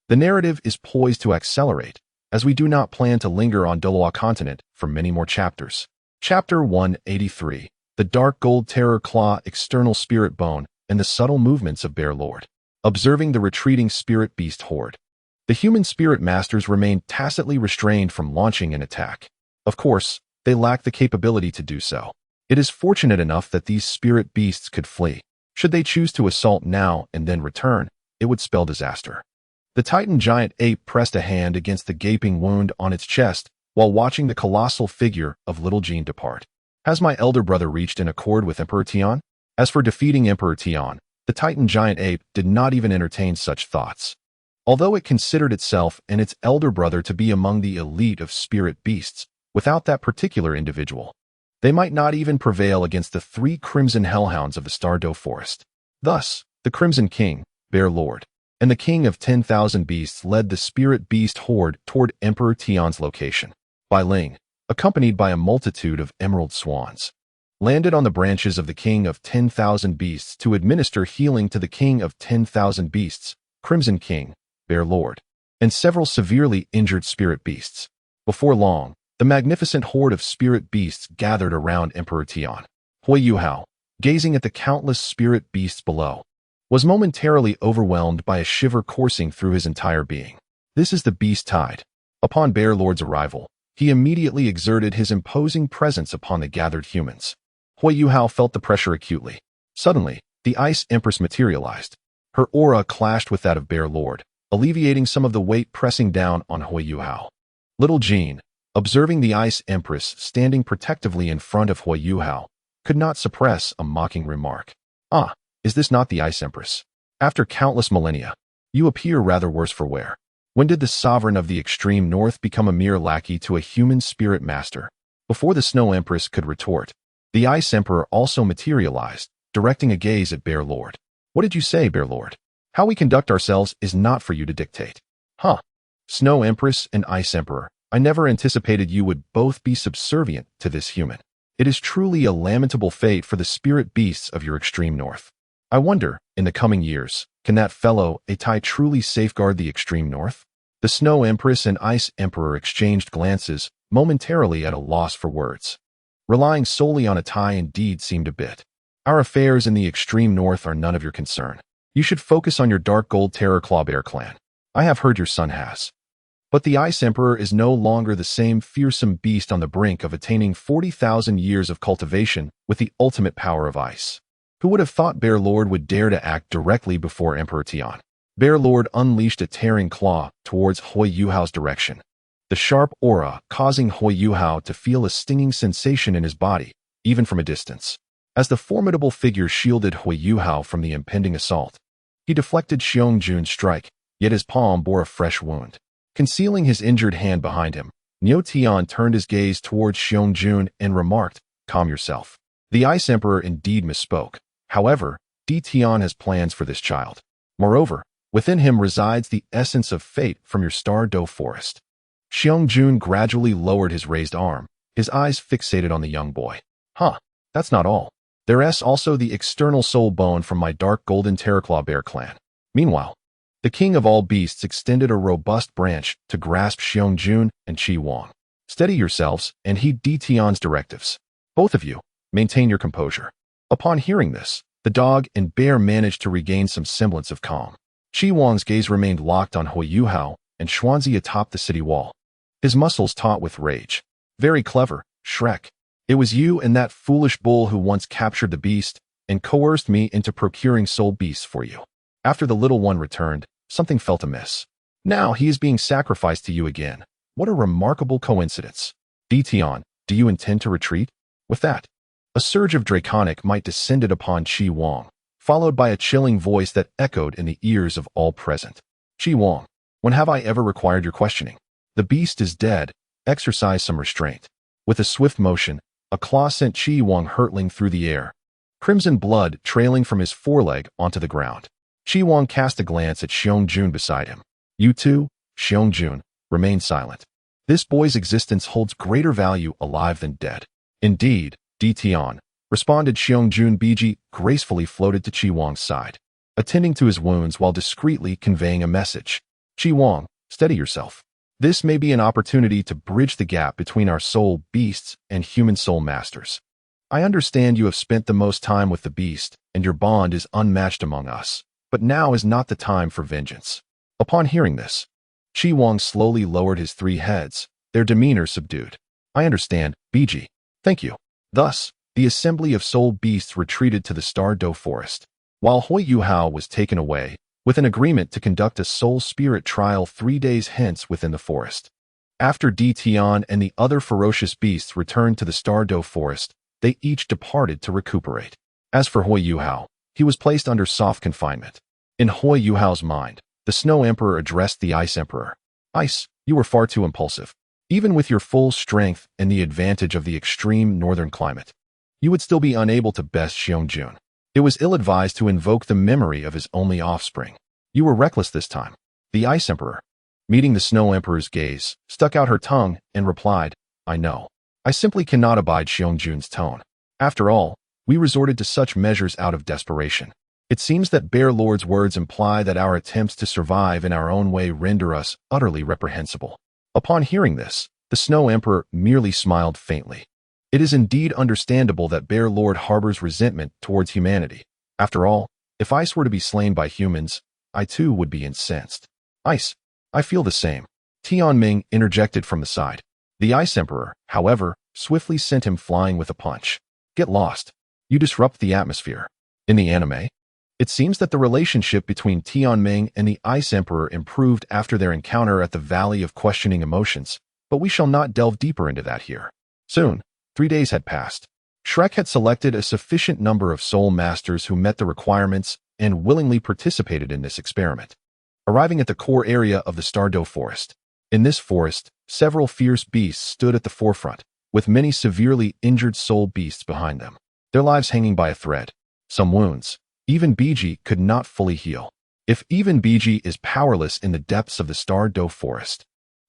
The narrative is poised to accelerate, as we do not plan to linger on Doloa continent for many more chapters. Chapter 183. The Dark Gold Terror Claw, External Spirit Bone, and the Subtle Movements of Bear Lord. Observing the retreating spirit beast horde. The human spirit masters remained tacitly restrained from launching an attack. Of course, they lack the capability to do so. It is fortunate enough that these spirit beasts could flee. Should they choose to assault now and then return, it would spell disaster. The Titan giant ape pressed a hand against the gaping wound on its chest while watching the colossal figure of little Jean depart. Has my elder brother reached an accord with Emperor Tian? As for defeating Emperor Tian, the Titan giant ape did not even entertain such thoughts. Although it considered itself and its elder brother to be among the elite of spirit beasts, without that particular individual, they might not even prevail against the 3 crimson hellhounds of the Stardow forest. Thus, the Crimson King, Bear Lord, and the King of 10,000 Beasts led the spirit beast horde toward Emperor Tian's location. Bai Ling, accompanied by a multitude of emerald swans, landed on the branches of the King of 10,000 Beasts to administer healing to the King of 10,000 Beasts, Crimson King, Bear Lord, and several severely injured spirit beasts. Before long, the magnificent horde of spirit beasts gathered around Emperor Tian. Hui Yuhao, gazing at the countless spirit beasts below, was momentarily overwhelmed by a shiver coursing through his entire being. This is the beast tide. Upon Bear Lord's arrival, he immediately exerted his imposing presence upon the gathered humans. Hui Yuhao felt the pressure acutely. Suddenly, the Ice Empress materialized. Her aura clashed with that of Bear Lord, alleviating some of the weight pressing down on Hui Yuhao. Little Jean, observing the Ice Empress standing protectively in front of Hui Yuhao, could not suppress a mocking remark. Ah, is this not the Ice Empress? After countless millennia, you appear rather worse for wear. When did the sovereign of the extreme north become a mere lackey to a human spirit master? Before the Snow Empress could retort, the Ice Emperor also materialized, directing a gaze at Bear Lord. What did you say, Bear Lord? How we conduct ourselves is not for you to dictate. Huh. Snow Empress and Ice Emperor, I never anticipated you would both be subservient to this human. It is truly a lamentable fate for the spirit beasts of your extreme north. I wonder, in the coming years, can that fellow Atai truly safeguard the extreme north? The Snow Empress and Ice Emperor exchanged glances, momentarily at a loss for words. Relying solely on Atai indeed seemed a bit. Our affairs in the extreme north are none of your concern. You should focus on your Dark Gold Terror Clawbear clan. I have heard your son has. But the Ice Emperor is no longer the same fearsome beast on the brink of attaining 40,000 years of cultivation with the ultimate power of ice. Who would have thought Bear Lord would dare to act directly before Emperor Tian? Bear Lord unleashed a tearing claw towards Hui Yuhao's direction, the sharp aura causing Hui Yuhao to feel a stinging sensation in his body, even from a distance. As the formidable figure shielded Hui Yuhao from the impending assault, he deflected Xiong-jun's strike, yet his palm bore a fresh wound. Concealing his injured hand behind him, Niu Tian turned his gaze towards Xiong-jun and remarked, "Calm yourself." The Ice Emperor indeed misspoke. However, Di Tian has plans for this child. Moreover, within him resides the essence of fate from your Stardow forest. Xiong-jun gradually lowered his raised arm, his eyes fixated on the young boy. Huh, that's not all. There's also the external soul bone from my Dark Golden Terraclaw Bear clan. Meanwhile, the king of all beasts extended a robust branch to grasp Xiong-jun and Qi Wang. Steady yourselves and heed Di Tian's directives. Both of you, maintain your composure. Upon hearing this, the dog and bear managed to regain some semblance of calm. Qi Wang's gaze remained locked on Hui Yuhao and Xuanzi atop the city wall. His muscles taut with rage. Very clever, Shrek. It was you and that foolish bull who once captured the beast and coerced me into procuring soul beasts for you. After the little one returned, something felt amiss. Now he is being sacrificed to you again. What a remarkable coincidence. Tian, do you intend to retreat? With that, a surge of draconic might descended upon Qi Wang, followed by a chilling voice that echoed in the ears of all present. Qi Wang, when have I ever required your questioning? The beast is dead. Exercise some restraint. With a swift motion, a claw sent Qi Wang hurtling through the air, crimson blood trailing from his foreleg onto the ground. Qi Wang cast a glance at Xiong Jun beside him. You too, Xiong Jun, remain silent. This boy's existence holds greater value alive than dead. Indeed, Tian, responded Xiong Jun. Biji gracefully floated to Qi Wang's side, attending to his wounds while discreetly conveying a message. Qi Wang, steady yourself. This may be an opportunity to bridge the gap between our soul beasts and human soul masters. I understand you have spent the most time with the beast, and your bond is unmatched among us, but now is not the time for vengeance. Upon hearing this, Qi Wang slowly lowered his three heads, their demeanor subdued. I understand, Biji. Thank you. Thus, the assembly of soul beasts retreated to the Star Doe forest, while Hui Yuhao was taken away, with an agreement to conduct a soul spirit trial 3 days hence within the forest. After Tian and the other ferocious beasts returned to the Star Doe forest, they each departed to recuperate. As for Hui Yuhao, he was placed under soft confinement. In Hui Yuhao's mind, the Snow Emperor addressed the Ice Emperor. Ice, you were far too impulsive. Even with your full strength and the advantage of the extreme northern climate, you would still be unable to best Xiong Jun. It was ill-advised to invoke the memory of his only offspring. You were reckless this time. The Ice Emperor, meeting the Snow Emperor's gaze, stuck out her tongue and replied, I know. I simply cannot abide Xiong Jun's tone. After all, we resorted to such measures out of desperation. It seems that Bear Lord's words imply that our attempts to survive in our own way render us utterly reprehensible. Upon hearing this, the Snow Emperor merely smiled faintly. It is indeed understandable that Bear Lord harbors resentment towards humanity. After all, if Ice were to be slain by humans, I too would be incensed. Ice, I feel the same. Tianming interjected from the side. The Ice Emperor, however, swiftly sent him flying with a punch. Get lost. You disrupt the atmosphere. In the anime, it seems that the relationship between Tianming and the Ice Emperor improved after their encounter at the Valley of Questioning Emotions, but we shall not delve deeper into that here. Soon, 3 days had passed. Shrek had selected a sufficient number of soul masters who met the requirements and willingly participated in this experiment. Arriving at the core area of the Star Doe forest. In this forest, several fierce beasts stood at the forefront, with many severely injured soul beasts behind them, their lives hanging by a thread. Some wounds, even Biji could not fully heal. If even Biji is powerless in the depths of the Star Doe forest,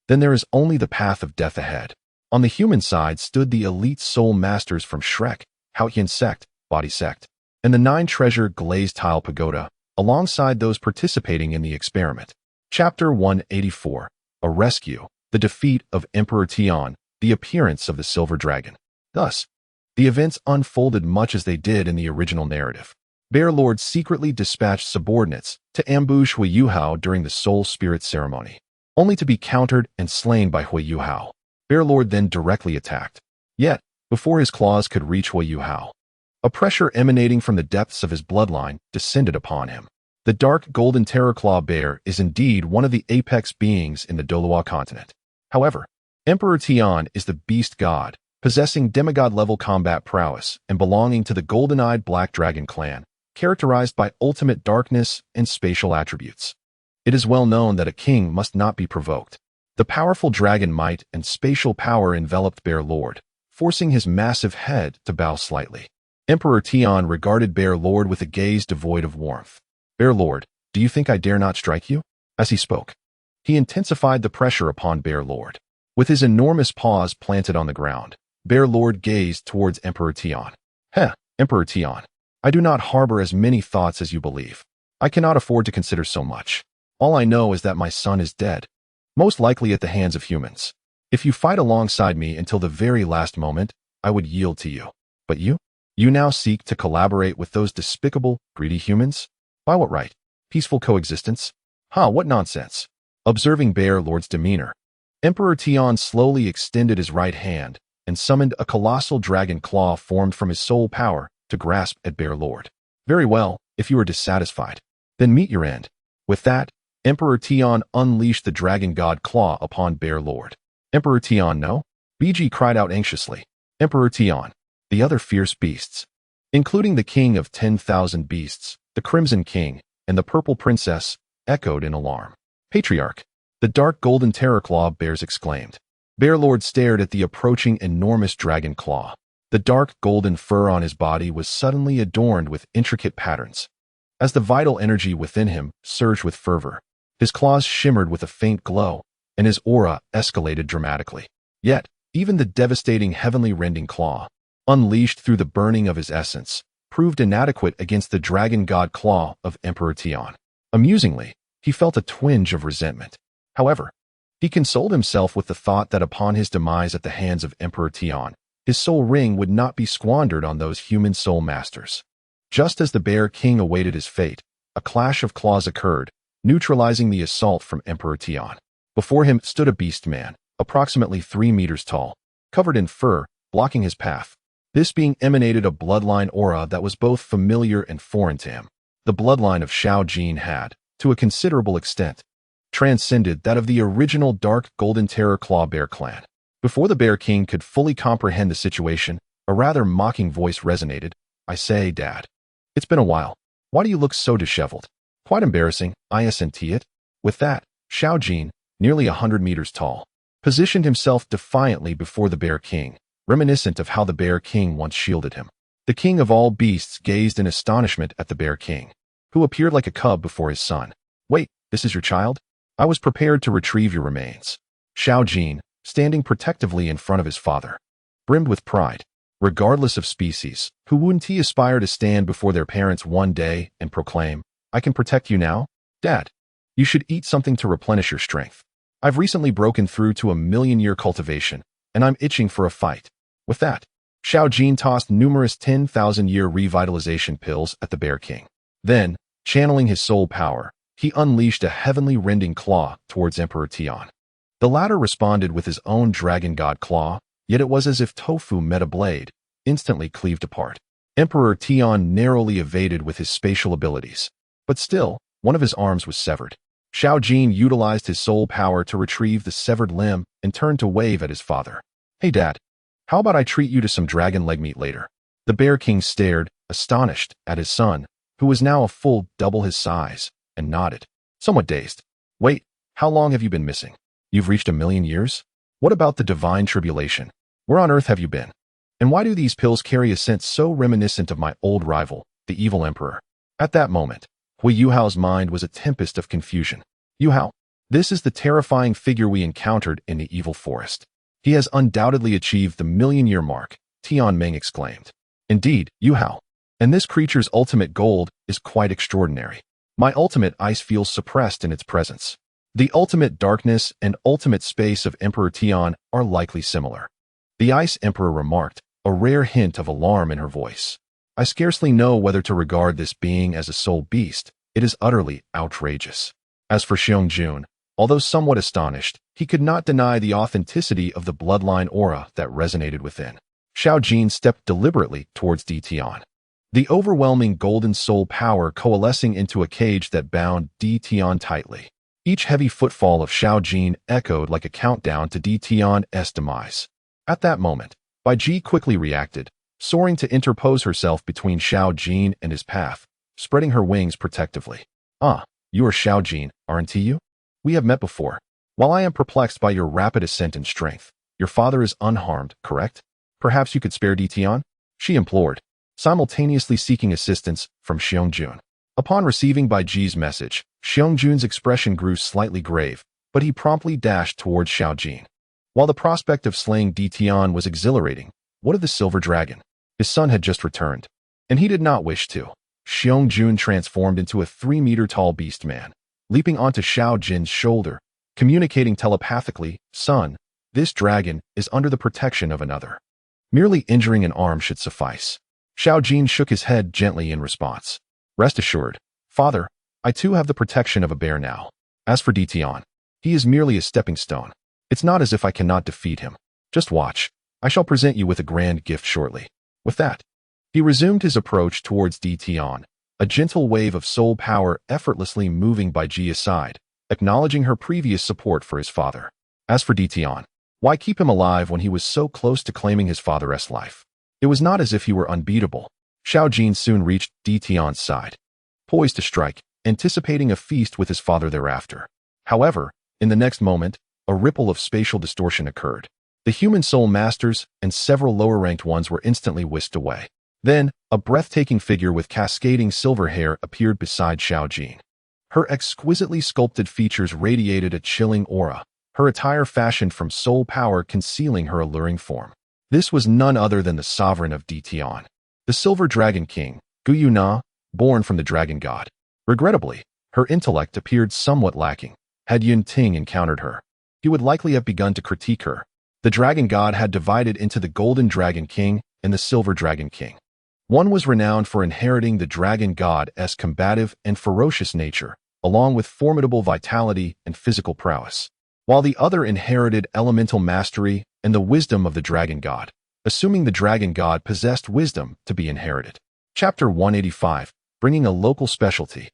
then there is only the path of death ahead. On the human side stood the elite soul masters from Shrek, Haotian Sect, Body Sect, and the 9-treasure glazed tile pagoda, alongside those participating in the experiment. Chapter 184. A Rescue, the Defeat of Emperor Tian, the Appearance of the Silver Dragon. Thus, the events unfolded much as they did in the original narrative. Bear Lord secretly dispatched subordinates to ambush Hui Yuhao during the Soul Spirit ceremony, only to be countered and slain by Hui Yuhao. Bear Lord then directly attacked. Yet, before his claws could reach Hui Yuhao, a pressure emanating from the depths of his bloodline descended upon him. The dark golden terror claw bear is indeed one of the apex beings in the Dolua continent. However, Emperor Tian is the beast god, possessing demigod-level combat prowess and belonging to the golden-eyed black dragon clan, characterized by ultimate darkness and spatial attributes. It is well known that a king must not be provoked. The powerful dragon might and spatial power enveloped Bear Lord, forcing his massive head to bow slightly. Emperor Tian regarded Bear Lord with a gaze devoid of warmth. Bear Lord, do you think I dare not strike you? As he spoke, he intensified the pressure upon Bear Lord. With his enormous paws planted on the ground, Bear Lord gazed towards Emperor Tian. Emperor Tian, I do not harbor as many thoughts as you believe. I cannot afford to consider so much. All I know is that my son is dead, most likely at the hands of humans. If you fight alongside me until the very last moment, I would yield to you. But you? You now seek to collaborate with those despicable, greedy humans? By what right? Peaceful coexistence? What nonsense. Observing Bear Lord's demeanor, Emperor Tian slowly extended his right hand and summoned a colossal dragon claw formed from his soul power to grasp at Bear Lord. Very well, if you are dissatisfied, then meet your end. With that, Emperor Tian unleashed the dragon god claw upon Bear Lord. Emperor Tian, no? BG cried out anxiously. Emperor Tian, the other fierce beasts, including the king of 10,000 beasts, the Crimson King, and the Purple Princess, echoed in alarm. Patriarch, the dark golden terror claw bears exclaimed. Bear Lord stared at the approaching enormous dragon claw. The dark golden fur on his body was suddenly adorned with intricate patterns. As the vital energy within him surged with fervor, his claws shimmered with a faint glow, and his aura escalated dramatically. Yet, even the devastating heavenly rending claw, unleashed through the burning of his essence, proved inadequate against the dragon god claw of Emperor Tian. Amusingly, he felt a twinge of resentment. However, he consoled himself with the thought that upon his demise at the hands of Emperor Tian, his soul ring would not be squandered on those human soul masters. Just as the Bear King awaited his fate, a clash of claws occurred, neutralizing the assault from Emperor Tian. Before him stood a beast man, approximately 3 meters tall, covered in fur, blocking his path. This being emanated a bloodline aura that was both familiar and foreign to him. The bloodline of Xiao Jin had, to a considerable extent, transcended that of the original Dark Golden Terror Claw Bear clan. Before the Bear King could fully comprehend the situation, a rather mocking voice resonated. I say, Dad. It's been a while. Why do you look so disheveled? Quite embarrassing, I assent it. With that, Xiao Jin, nearly 100 meters tall, positioned himself defiantly before the Bear King, reminiscent of how the Bear King once shielded him. The king of all beasts gazed in astonishment at the Bear King, who appeared like a cub before his son. Wait, this is your child? I was prepared to retrieve your remains. Xiao Jin, standing protectively in front of his father, brimmed with pride. Regardless of species, who wouldn't he aspire to stand before their parents one day and proclaim, I can protect you now? Dad, you should eat something to replenish your strength. I've recently broken through to a 1,000,000-year cultivation, and I'm itching for a fight. With that, Xiao Jin tossed numerous 10,000-year revitalization pills at the Bear King. Then, channeling his soul power, he unleashed a heavenly rending claw towards Emperor Tian. The latter responded with his own dragon god claw, yet it was as if tofu met a blade, instantly cleaved apart. Emperor Tian narrowly evaded with his spatial abilities, but still, one of his arms was severed. Xiao Jin utilized his soul power to retrieve the severed limb and turned to wave at his father. Hey Dad, how about I treat you to some dragon leg meat later? The Bear King stared, astonished, at his son, who was now a full double his size, and nodded, somewhat dazed. Wait, how long have you been missing? You've reached 1,000,000 years? What about the divine tribulation? Where on earth have you been? And why do these pills carry a scent so reminiscent of my old rival, the evil emperor? At that moment, Hui Yuhao's mind was a tempest of confusion. Yuhao, this is the terrifying figure we encountered in the evil forest. He has undoubtedly achieved the 1,000,000-year mark, Tian Meng exclaimed. Indeed, Yuhao. And this creature's ultimate gold is quite extraordinary. My ultimate ice feels suppressed in its presence. The ultimate darkness and ultimate space of Emperor Tian are likely similar. The Ice Emperor remarked, a rare hint of alarm in her voice. I scarcely know whether to regard this being as a soul beast. It is utterly outrageous. As for Xiong, although somewhat astonished, he could not deny the authenticity of the bloodline aura that resonated within. Xiao Jin stepped deliberately towards Tian. The overwhelming golden soul power coalescing into a cage that bound Tian tightly. Each heavy footfall of Xiao Jin echoed like a countdown to Tian's demise. At that moment, Bai Ji quickly reacted, soaring to interpose herself between Xiao Jin and his path, spreading her wings protectively. Ah, you are Xiao Jin, aren't you? We have met before. While I am perplexed by your rapid ascent in strength, your father is unharmed, correct? Perhaps you could spare Tian? She implored, simultaneously seeking assistance from Xiong. Upon receiving Bai Ji's message, Xiong expression grew slightly grave, but he promptly dashed towards Xiao Jin. While the prospect of slaying Tian was exhilarating, what of the silver dragon? His son had just returned, and he did not wish to. Xiong transformed into a 3-meter-tall beast man, leaping onto Xiao Jin's shoulder, communicating telepathically, Son, this dragon is under the protection of another. Merely injuring an arm should suffice. Xiao Jin shook his head gently in response. Rest assured, Father, I too have the protection of a bear now. As for Dition, he is merely a stepping stone. It's not as if I cannot defeat him. Just watch. I shall present you with a grand gift shortly. With that, he resumed his approach towards Dition, a gentle wave of soul power effortlessly moving by Ji's side, acknowledging her previous support for his father. As for Dition, why keep him alive when he was so close to claiming his father's life? It was not as if he were unbeatable. Xiao Jin soon reached Dition's side, poised to strike, anticipating a feast with his father thereafter. However, in the next moment, a ripple of spatial distortion occurred. The human soul masters and several lower-ranked ones were instantly whisked away. Then, a breathtaking figure with cascading silver hair appeared beside Xiao Jin. Her exquisitely sculpted features radiated a chilling aura, her attire fashioned from soul power concealing her alluring form. This was none other than the sovereign of Dition, the Silver Dragon King, Kushina, born from the Dragon God. Regrettably, her intellect appeared somewhat lacking. Had Yun Ting encountered her, he would likely have begun to critique her. The Dragon God had divided into the Golden Dragon King and the Silver Dragon King. One was renowned for inheriting the Dragon God's combative and ferocious nature, along with formidable vitality and physical prowess, while the other inherited elemental mastery and the wisdom of the Dragon God, assuming the Dragon God possessed wisdom to be inherited. Chapter 185, bringing a local specialty.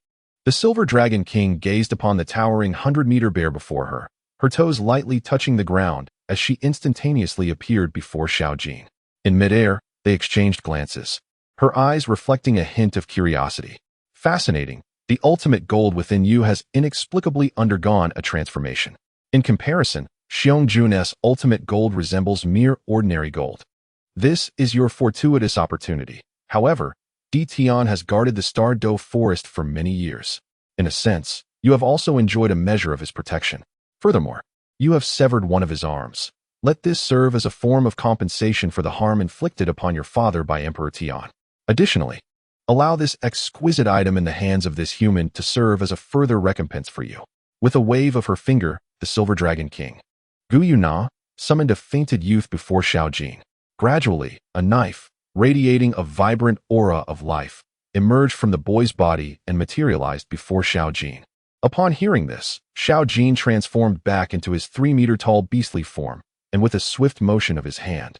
The Silver Dragon King gazed upon the towering 100-meter bear before her, her toes lightly touching the ground as she instantaneously appeared before Xiao Jin. In midair, they exchanged glances, her eyes reflecting a hint of curiosity. Fascinating, the ultimate gold within you has inexplicably undergone a transformation. In comparison, Xiong ultimate gold resembles mere ordinary gold. This is your fortuitous opportunity. However, Dition has guarded the Star Doe forest for many years. In a sense, you have also enjoyed a measure of his protection. Furthermore, you have severed one of his arms. Let this serve as a form of compensation for the harm inflicted upon your father by Emperor Tian. Additionally, allow this exquisite item in the hands of this human to serve as a further recompense for you. With a wave of her finger, the Silver Dragon King, Kushina, summoned a fainted youth before Xiao Jin. Gradually, a knife, radiating a vibrant aura of life, emerged from the boy's body and materialized before Xiao Jin. Upon hearing this, Xiao Jin transformed back into his 3-meter-tall beastly form, and with a swift motion of his hand,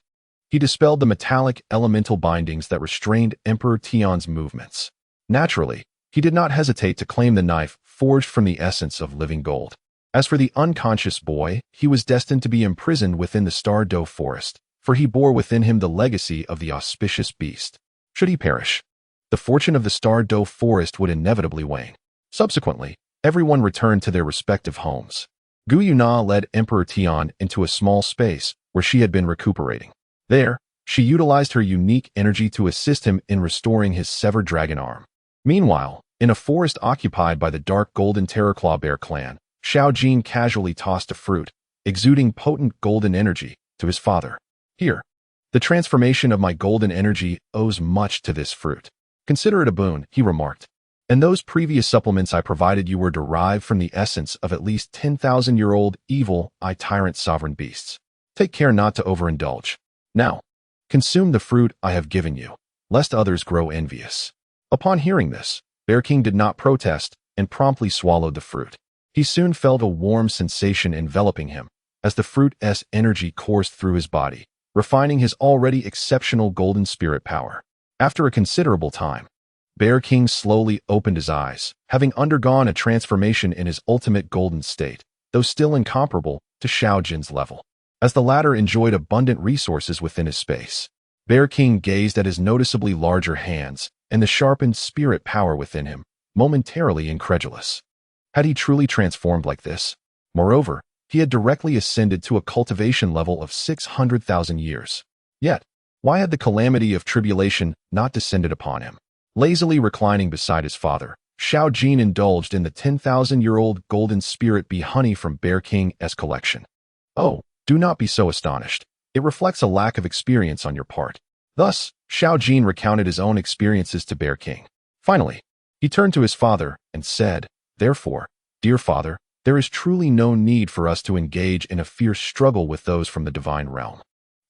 he dispelled the metallic elemental bindings that restrained Emperor Tian's movements. Naturally, he did not hesitate to claim the knife forged from the essence of living gold. As for the unconscious boy, he was destined to be imprisoned within the Star Doe forest, for he bore within him the legacy of the auspicious beast. Should he perish, the fortune of the Star Doe forest would inevitably wane. Subsequently, everyone returned to their respective homes. Kushina led Emperor Tian into a small space where she had been recuperating. There, she utilized her unique energy to assist him in restoring his severed dragon arm. Meanwhile, in a forest occupied by the dark golden Terrorclaw Bear clan, Xiao Jin casually tossed a fruit, exuding potent golden energy, to his father. Here, the transformation of my golden energy owes much to this fruit. Consider it a boon, he remarked. And those previous supplements I provided you were derived from the essence of at least 10,000-year-old evil tyrant sovereign beasts. Take care not to overindulge. Now, consume the fruit I have given you, lest others grow envious. Upon hearing this, Bear King did not protest and promptly swallowed the fruit. He soon felt a warm sensation enveloping him as the fruit's energy coursed through his body, refining his already exceptional golden spirit power. After a considerable time, Bear King slowly opened his eyes, having undergone a transformation in his ultimate golden state, though still incomparable to Xiao Jin's level. As the latter enjoyed abundant resources within his space, Bear King gazed at his noticeably larger hands and the sharpened spirit power within him, momentarily incredulous. Had he truly transformed like this? Moreover, he had directly ascended to a cultivation level of 600,000 years. Yet, why had the calamity of tribulation not descended upon him? Lazily reclining beside his father, Xiao Jin indulged in the 10,000-year-old golden spirit bee honey from Bear King's collection. Oh, do not be so astonished. It reflects a lack of experience on your part. Thus, Xiao Jin recounted his own experiences to Bear King. Finally, he turned to his father and said, "Therefore, dear father, there is truly no need for us to engage in a fierce struggle with those from the divine realm.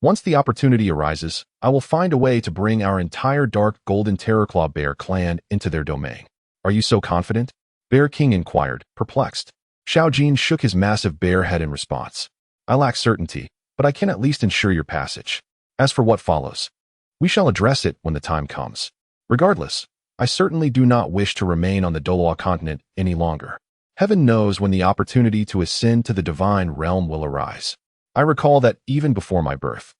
Once the opportunity arises, I will find a way to bring our entire dark golden Terrorclaw Bear clan into their domain. Are you so confident?" Bear King inquired, perplexed. Xiao Jin shook his massive bear head in response. I lack certainty, but I can at least ensure your passage. As for what follows, we shall address it when the time comes. Regardless, I certainly do not wish to remain on the Doloa continent any longer. Heaven knows when the opportunity to ascend to the divine realm will arise. I recall that even before my birth,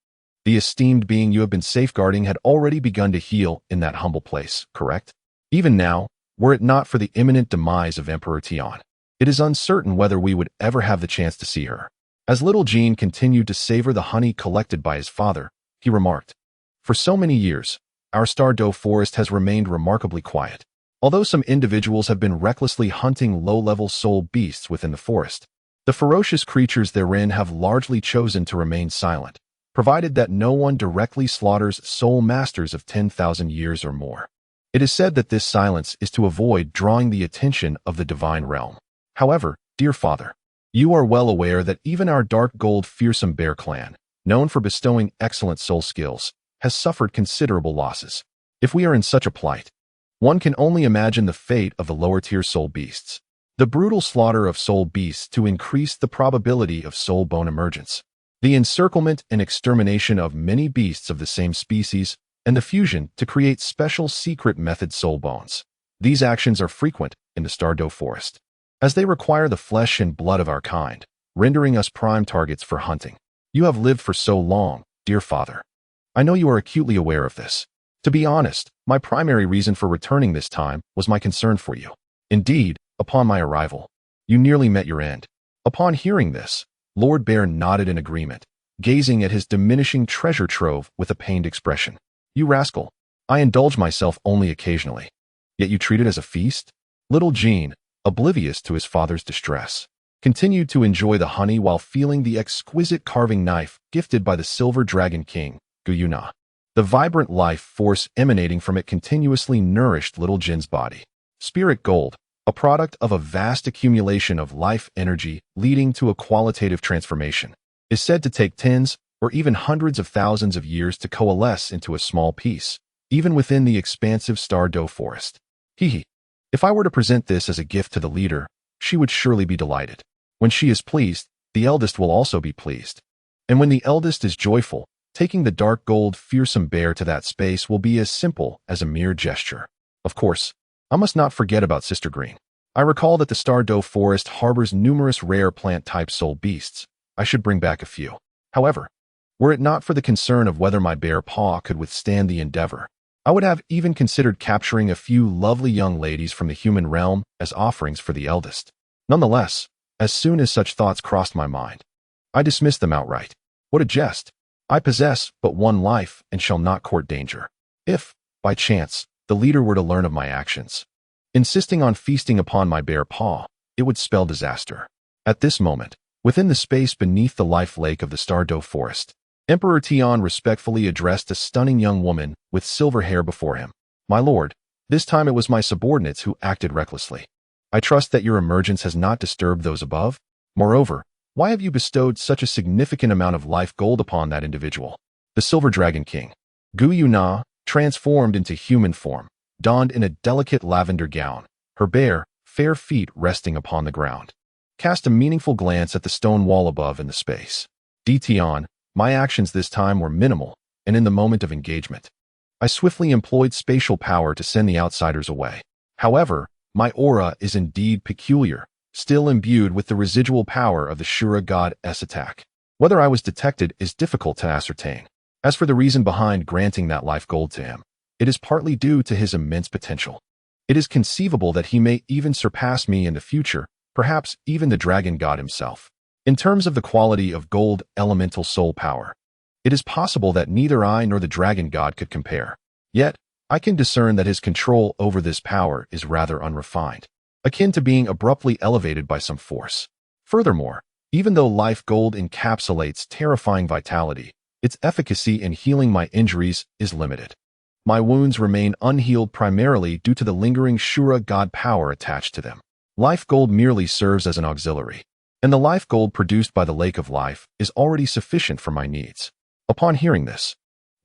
the esteemed being you have been safeguarding had already begun to heal in that humble place, correct? Even now, were it not for the imminent demise of Emperor Tian, it is uncertain whether we would ever have the chance to see her. As little Jean continued to savor the honey collected by his father, he remarked, for so many years, our Stardew forest has remained remarkably quiet. Although some individuals have been recklessly hunting low-level soul beasts within the forest, the ferocious creatures therein have largely chosen to remain silent, provided that no one directly slaughters soul masters of 10,000 years or more. It is said that this silence is to avoid drawing the attention of the divine realm. However, dear father, you are well aware that even our dark gold fearsome bear clan, known for bestowing excellent soul skills, has suffered considerable losses. If we are in such a plight, one can only imagine the fate of the lower-tier soul beasts. The brutal slaughter of soul beasts to increase the probability of soul bone emergence. The encirclement and extermination of many beasts of the same species, and the fusion to create special secret method soul bones. These actions are frequent in the Stardew forest, as they require the flesh and blood of our kind, rendering us prime targets for hunting. You have lived for so long, dear father. I know you are acutely aware of this. To be honest, my primary reason for returning this time was my concern for you. Indeed, upon my arrival, you nearly met your end. Upon hearing this, Lord Bear nodded in agreement, gazing at his diminishing treasure trove with a pained expression. You rascal, I indulge myself only occasionally. Yet you treat it as a feast? Little Jean, oblivious to his father's distress, continued to enjoy the honey while feeling the exquisite carving knife gifted by the Silver Dragon King, Guyuna. The vibrant life force emanating from it continuously nourished little Jin's body. Spirit gold, a product of a vast accumulation of life energy leading to a qualitative transformation, is said to take tens or even hundreds of thousands of years to coalesce into a small piece, even within the expansive Stardew forest. If I were to present this as a gift to the leader, she would surely be delighted. When she is pleased, the eldest will also be pleased. And when the eldest is joyful, taking the dark gold fearsome bear to that space will be as simple as a mere gesture. Of course, I must not forget about Sister Green. I recall that the Stardew forest harbors numerous rare plant-type soul beasts. I should bring back a few. However, were it not for the concern of whether my bear paw could withstand the endeavor, I would have even considered capturing a few lovely young ladies from the human realm as offerings for the eldest. Nonetheless, as soon as such thoughts crossed my mind, I dismissed them outright. What a jest! I possess but one life and shall not court danger. If, by chance, the leader were to learn of my actions, insisting on feasting upon my bear paw, it would spell disaster. At this moment, within the space beneath the life lake of the Stardew forest, Emperor Tian respectfully addressed a stunning young woman with silver hair before him. My lord, this time it was my subordinates who acted recklessly. I trust that your emergence has not disturbed those above. Moreover, why have you bestowed such a significant amount of life gold upon that individual? The Silver Dragon King, Guyuna, transformed into human form, donned in a delicate lavender gown, her bare, fair feet resting upon the ground, cast a meaningful glance at the stone wall above in the space. Tian, my actions this time were minimal, and in the moment of engagement, I swiftly employed spatial power to send the outsiders away. However, my aura is indeed peculiar, still imbued with the residual power of the Shura god-S attack. Whether I was detected is difficult to ascertain. As for the reason behind granting that life gold to him, it is partly due to his immense potential. It is conceivable that he may even surpass me in the future, perhaps even the dragon god himself. In terms of the quality of gold elemental soul power, it is possible that neither I nor the dragon god could compare. Yet, I can discern that his control over this power is rather unrefined, akin to being abruptly elevated by some force. Furthermore, even though life gold encapsulates terrifying vitality, its efficacy in healing my injuries is limited. My wounds remain unhealed primarily due to the lingering Shura god power attached to them. Life gold merely serves as an auxiliary, and the life gold produced by the Lake of Life is already sufficient for my needs. Upon hearing this,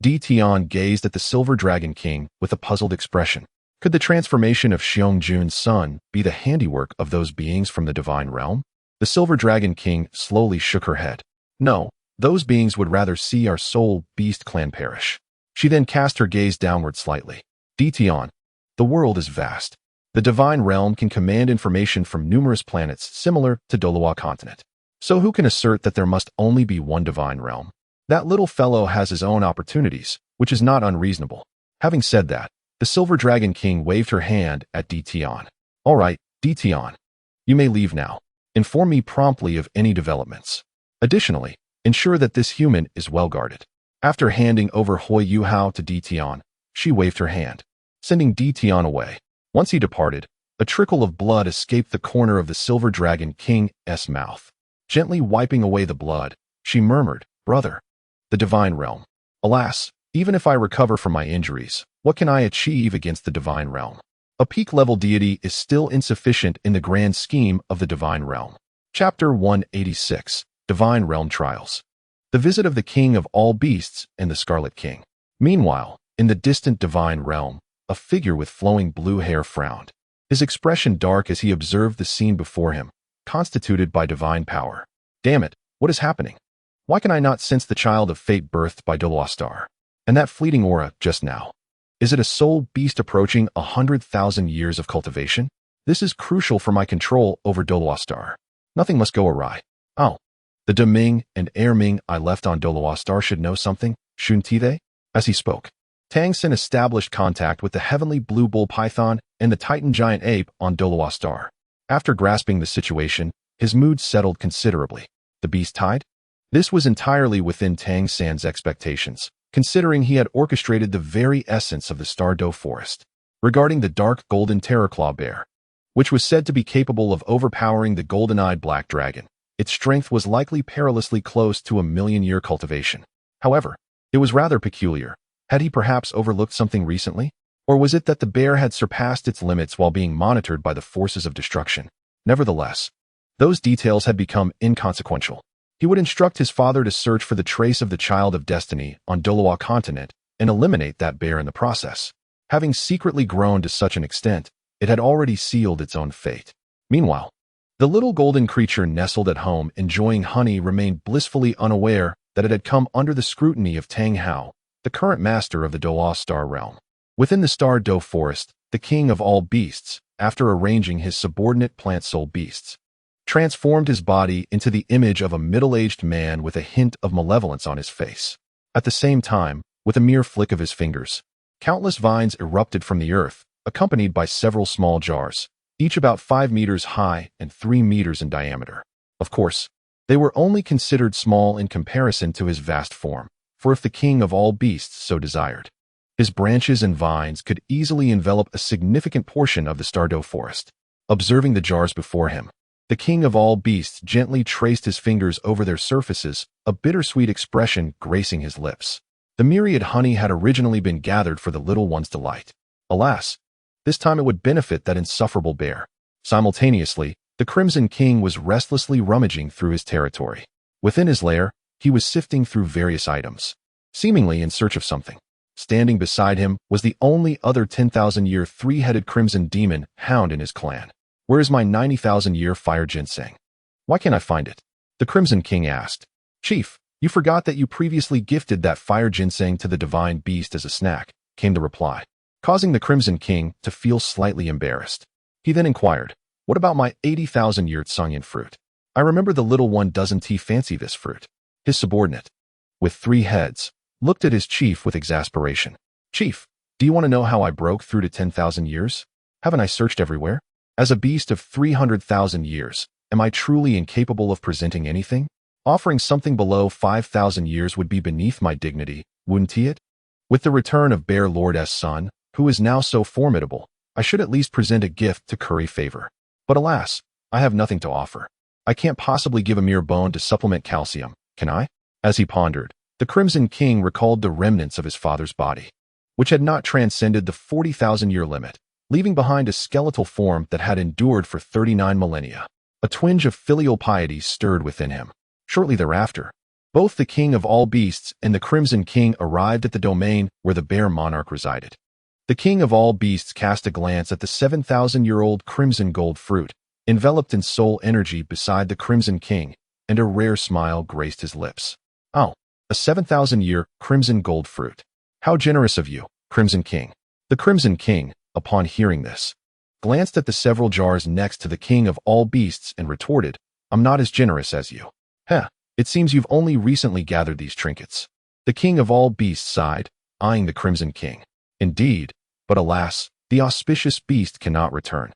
Tian gazed at the Silver Dragon King with a puzzled expression. Could the transformation of Xiong-jun's son be the handiwork of those beings from the divine realm? The Silver Dragon King slowly shook her head. No, those beings would rather see our soul beast clan perish. She then cast her gaze downward slightly. Dtion, the world is vast. The divine realm can command information from numerous planets similar to Dolawa continent. So who can assert that there must only be one divine realm? That little fellow has his own opportunities, which is not unreasonable. Having said that, the Silver Dragon King waved her hand at Dtion. All right, Dtion. You may leave now. Inform me promptly of any developments. Additionally, ensure that this human is well guarded. After handing over Hui Yuhao to Dtion, she waved her hand, sending Dtion away. Once he departed, a trickle of blood escaped the corner of the Silver Dragon King's mouth. Gently wiping away the blood, she murmured, "Brother, the divine realm. Alas, even if I recover from my injuries, what can I achieve against the divine realm? A peak-level deity is still insufficient in the grand scheme of the divine realm." Chapter 186, Divine Realm Trials. The visit of the King of all beasts and the Scarlet King. Meanwhile, in the distant divine realm, a figure with flowing blue hair frowned, his expression dark as he observed the scene before him, constituted by divine power. Damn it, what is happening? Why can I not sense the child of fate birthed by Dolawa Star? And that fleeting aura just now? Is it a soul beast approaching 100,000 years of cultivation? This is crucial for my control over Dolawa Star. Nothing must go awry. Oh, the Deming and Erming I left on Dolawa Star should know something, Shuntive? As he spoke, Tang Sin established contact with the heavenly blue bull python and the titan giant ape on Dolawa Star. After grasping the situation, his mood settled considerably. The beast tied? This was entirely within Tang San's expectations, considering he had orchestrated the very essence of the Stardow Forest. Regarding the dark golden terrorclaw bear, which was said to be capable of overpowering the golden-eyed black dragon, its strength was likely perilously close to a million-year cultivation. However, it was rather peculiar. Had he perhaps overlooked something recently? Or was it that the bear had surpassed its limits while being monitored by the forces of destruction? Nevertheless, those details had become inconsequential. He would instruct his father to search for the trace of the Child of Destiny on Dolawa continent and eliminate that bear in the process. Having secretly grown to such an extent, it had already sealed its own fate. Meanwhile, the little golden creature nestled at home enjoying honey remained blissfully unaware that it had come under the scrutiny of Tang Hao, the current master of the Dolawa Star realm. Within the Stardow Forest, the king of all beasts, after arranging his subordinate plant soul beasts, transformed his body into the image of a middle-aged man with a hint of malevolence on his face. At the same time, with a mere flick of his fingers, countless vines erupted from the earth, accompanied by several small jars, each about 5 meters high and 3 meters in diameter. Of course, they were only considered small in comparison to his vast form, for if the king of all beasts so desired, his branches and vines could easily envelop a significant portion of the Stardow Forest. Observing the jars before him, the king of all beasts gently traced his fingers over their surfaces, a bittersweet expression gracing his lips. The myriad honey had originally been gathered for the little one's delight. Alas, this time it would benefit that insufferable bear. Simultaneously, the Crimson King was restlessly rummaging through his territory. Within his lair, he was sifting through various items, seemingly in search of something. Standing beside him was the only other 10,000-year three-headed crimson demon hound in his clan. Where is my 90,000-year fire ginseng? Why can't I find it? The Crimson King asked. Chief, you forgot that you previously gifted that fire ginseng to the divine beast as a snack, came the reply, causing the Crimson King to feel slightly embarrassed. He then inquired, what about my 80,000-year Tsungyan fruit? I remember the little one doesn't he fancy this fruit. His subordinate, with 3 heads, looked at his chief with exasperation. Chief, do you want to know how I broke through to 10,000 years? Haven't I searched everywhere? As a beast of 300,000 years, am I truly incapable of presenting anything? Offering something below 5,000 years would be beneath my dignity, wouldn't it? With the return of Bear Lord's son, who is now so formidable, I should at least present a gift to curry favor. But alas, I have nothing to offer. I can't possibly give a mere bone to supplement calcium, can I? As he pondered, the Crimson King recalled the remnants of his father's body, which had not transcended the 40,000-year limit, leaving behind a skeletal form that had endured for 39 millennia. A twinge of filial piety stirred within him. Shortly thereafter, both the king of all beasts and the Crimson King arrived at the domain where the bear monarch resided. The king of all beasts cast a glance at the 7,000-year-old crimson gold fruit, enveloped in soul energy beside the crimson king, and a rare smile graced his lips. Oh, a 7,000-year crimson gold fruit. How generous of you, Crimson King. The Crimson King, upon hearing this, glanced at the several jars next to the king of all beasts and retorted, I'm not as generous as you. Heh, it seems you've only recently gathered these trinkets. The king of all beasts sighed, eyeing the Crimson King. Indeed, but alas, the auspicious beast cannot return.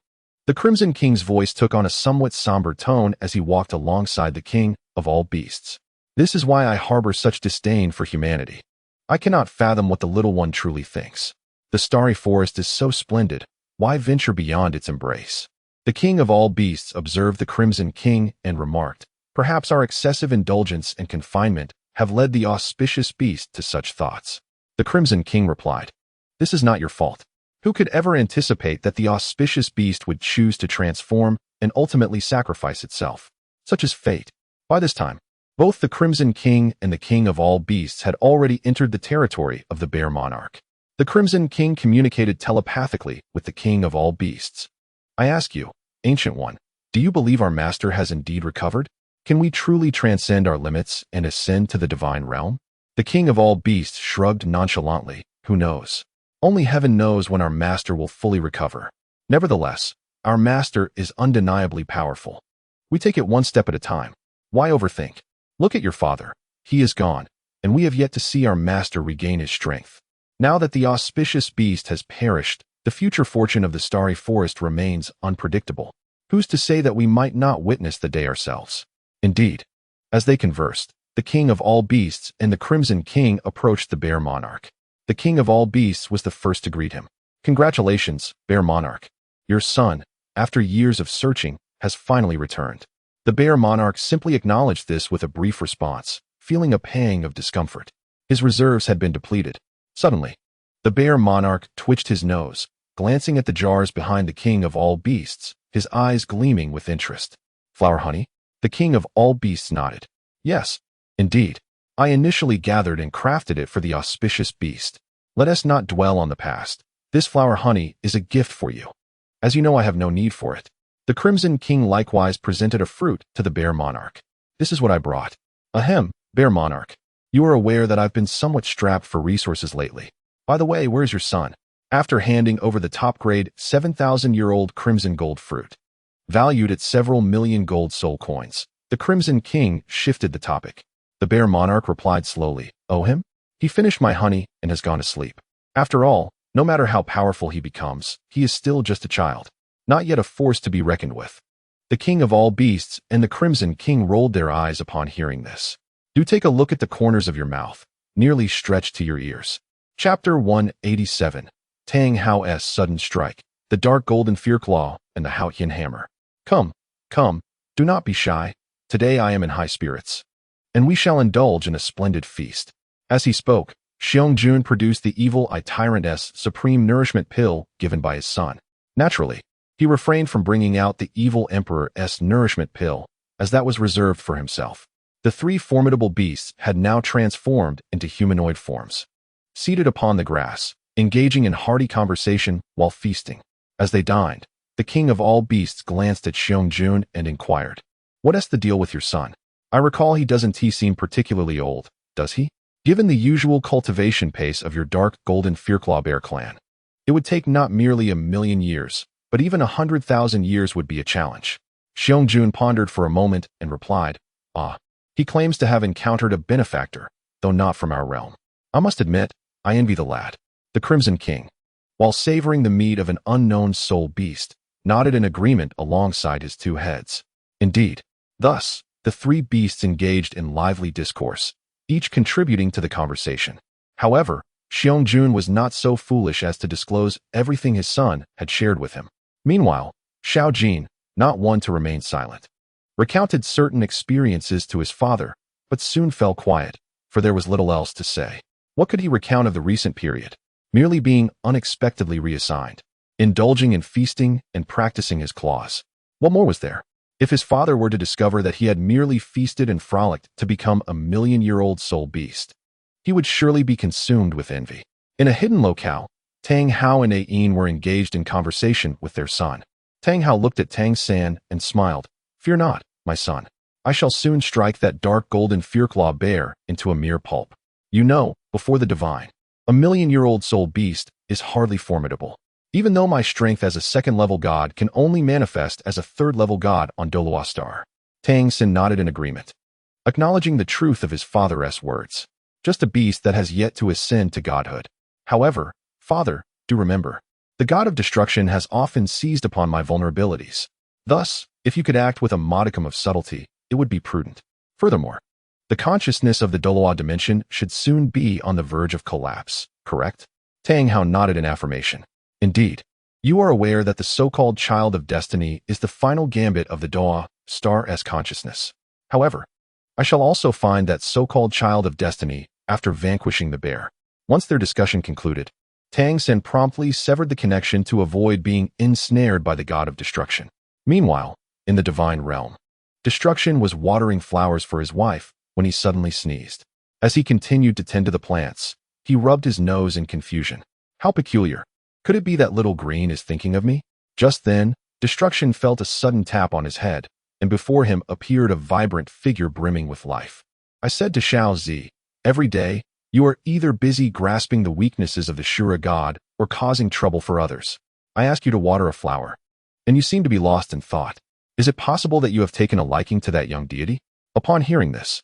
The Crimson King's voice took on a somewhat somber tone as he walked alongside the king of all beasts. This is why I harbor such disdain for humanity. I cannot fathom what the little one truly thinks. The starry forest is so splendid, why venture beyond its embrace? The king of all beasts observed the Crimson King and remarked, perhaps our excessive indulgence and confinement have led the auspicious beast to such thoughts. The Crimson King replied, this is not your fault. Who could ever anticipate that the auspicious beast would choose to transform and ultimately sacrifice itself? Such is fate. By this time, both the Crimson King and the king of all beasts had already entered the territory of the bear monarch. The Crimson King communicated telepathically with the king of all beasts. I ask you, Ancient One, do you believe our master has indeed recovered? Can we truly transcend our limits and ascend to the divine realm? The king of all beasts shrugged nonchalantly. Who knows? Only heaven knows when our master will fully recover. Nevertheless, our master is undeniably powerful. We take it one step at a time. Why overthink? Look at your father. He is gone, and we have yet to see our master regain his strength. Now that the auspicious beast has perished, the future fortune of the starry forest remains unpredictable. Who's to say that we might not witness the day ourselves? Indeed, as they conversed, the king of all beasts and the Crimson King approached the bear monarch. The king of all beasts was the first to greet him. Congratulations, bear monarch. Your son, after years of searching, has finally returned. The bear monarch simply acknowledged this with a brief response, feeling a pang of discomfort. His reserves had been depleted. Suddenly, the bear monarch twitched his nose, glancing at the jars behind the king of all beasts, his eyes gleaming with interest. Flower honey? The king of all beasts nodded. Yes, indeed. I initially gathered and crafted it for the auspicious beast. Let us not dwell on the past. This flower honey is a gift for you. As you know, I have no need for it. The Crimson King likewise presented a fruit to the bear monarch. This is what I brought. Ahem, bear monarch. You are aware that I've been somewhat strapped for resources lately. By the way, where's your son? After handing over the top-grade 7,000-year-old crimson gold fruit, valued at several million gold soul coins, the Crimson King shifted the topic. The bear monarch replied slowly, Oh, him? He finished my honey and has gone to sleep. After all, no matter how powerful he becomes, he is still just a child, not yet a force to be reckoned with. The king of all beasts and the Crimson King rolled their eyes upon hearing this. Do take a look at the corners of your mouth, nearly stretched to your ears. Chapter 187. Tang Hao's Sudden Strike, the Dark Golden Fearclaw, and the Haotian Hammer. Come, do not be shy. Today I am in high spirits, and we shall indulge in a splendid feast. As he spoke, Xiong-jun produced the evil eye tyrant's supreme nourishment pill given by his son. Naturally, he refrained from bringing out the evil emperor's nourishment pill, as that was reserved for himself. The three formidable beasts had now transformed into humanoid forms. Seated upon the grass, engaging in hearty conversation while feasting. As they dined, the king of all beasts glanced at Xiong-jun and inquired, What's the deal with your son? I recall he doesn't seem particularly old, does he? Given the usual cultivation pace of your dark golden Fearclaw bear clan, it would take not merely 1,000,000 years, but even 100,000 years would be a challenge. Xiong-jun pondered for a moment and replied, he claims to have encountered a benefactor, though not from our realm. I must admit, I envy the lad. The Crimson King, while savoring the meat of an unknown soul beast, nodded in agreement alongside his two heads. Indeed, thus, the three beasts engaged in lively discourse, each contributing to the conversation. However, Xiong-jun was not so foolish as to disclose everything his son had shared with him. Meanwhile, Xiao-jin, not one to remain silent, recounted certain experiences to his father, but soon fell quiet, for there was little else to say. What could he recount of the recent period? Merely being unexpectedly reassigned, indulging in feasting and practicing his claws. What more was there? If his father were to discover that he had merely feasted and frolicked to become a 1,000,000-year-old soul beast, he would surely be consumed with envy. In a hidden locale, Tang Hao and Ain were engaged in conversation with their son. Tang Hao looked at Tang San and smiled. "Fear not, my son. I shall soon strike that dark golden fearclaw bear into a mere pulp. You know, before the divine, a million-year-old soul beast is hardly formidable. Even though my strength as a second-level god can only manifest as a third-level god on Doloa Star." Tang San nodded in agreement, acknowledging the truth of his father's words. "Just a beast that has yet to ascend to godhood. However, Father, do remember, the god of destruction has often seized upon my vulnerabilities. Thus, if you could act with a modicum of subtlety, it would be prudent. Furthermore, the consciousness of the Doloa dimension should soon be on the verge of collapse, correct?" Tang Hao nodded in affirmation. "Indeed, you are aware that the so-called child of destiny is the final gambit of the Doloa Star's consciousness. However, I shall also find that so-called child of destiny after vanquishing the bear." Once their discussion concluded, Tang San promptly severed the connection to avoid being ensnared by the god of destruction. Meanwhile, in the divine realm, Destruction was watering flowers for his wife when he suddenly sneezed. As he continued to tend to the plants, he rubbed his nose in confusion. How peculiar. Could it be that little green is thinking of me? Just then, Destruction felt a sudden tap on his head, and before him appeared a vibrant figure brimming with life. I said to Xiao Zi, "Every day, you are either busy grasping the weaknesses of the Shura god or causing trouble for others. I ask you to water a flower, and you seem to be lost in thought. Is it possible that you have taken a liking to that young deity?" Upon hearing this,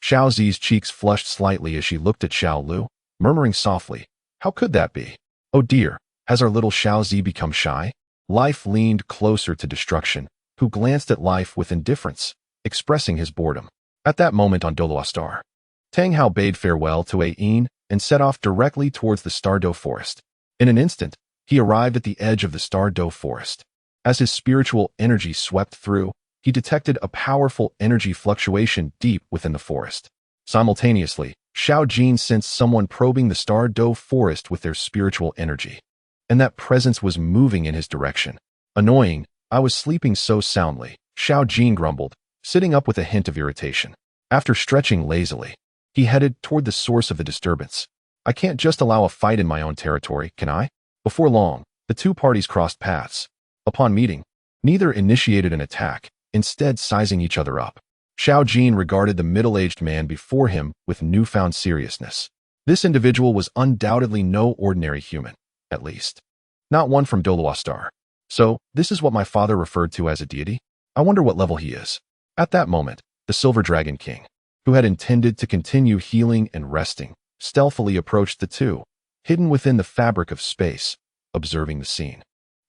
Xiao Zi's cheeks flushed slightly as she looked at Xiao Lu, murmuring softly, "How could that be? Oh dear, has our little Xiao Zi become shy?" Life leaned closer to Destruction, who glanced at life with indifference, expressing his boredom. At that moment on Doloa Star, Tang Hao bade farewell to Ain and set off directly towards the Stardow Forest. In an instant, he arrived at the edge of the Stardow Forest. As his spiritual energy swept through, he detected a powerful energy fluctuation deep within the forest. Simultaneously, Xiao Jin sensed someone probing the Stardow Forest with their spiritual energy. And that presence was moving in his direction. "Annoying, I was sleeping so soundly," Xiao Jin grumbled, sitting up with a hint of irritation. After stretching lazily, he headed toward the source of the disturbance. "I can't just allow a fight in my own territory, can I?" Before long, the two parties crossed paths. Upon meeting, neither initiated an attack, instead sizing each other up. Xiao Jin regarded the middle-aged man before him with newfound seriousness. This individual was undoubtedly no ordinary human, at least not one from Doloa Star. So, this is what my father referred to as a deity? I wonder what level he is. At that moment, the Silver Dragon King, who had intended to continue healing and resting, stealthily approached the two, hidden within the fabric of space, observing the scene.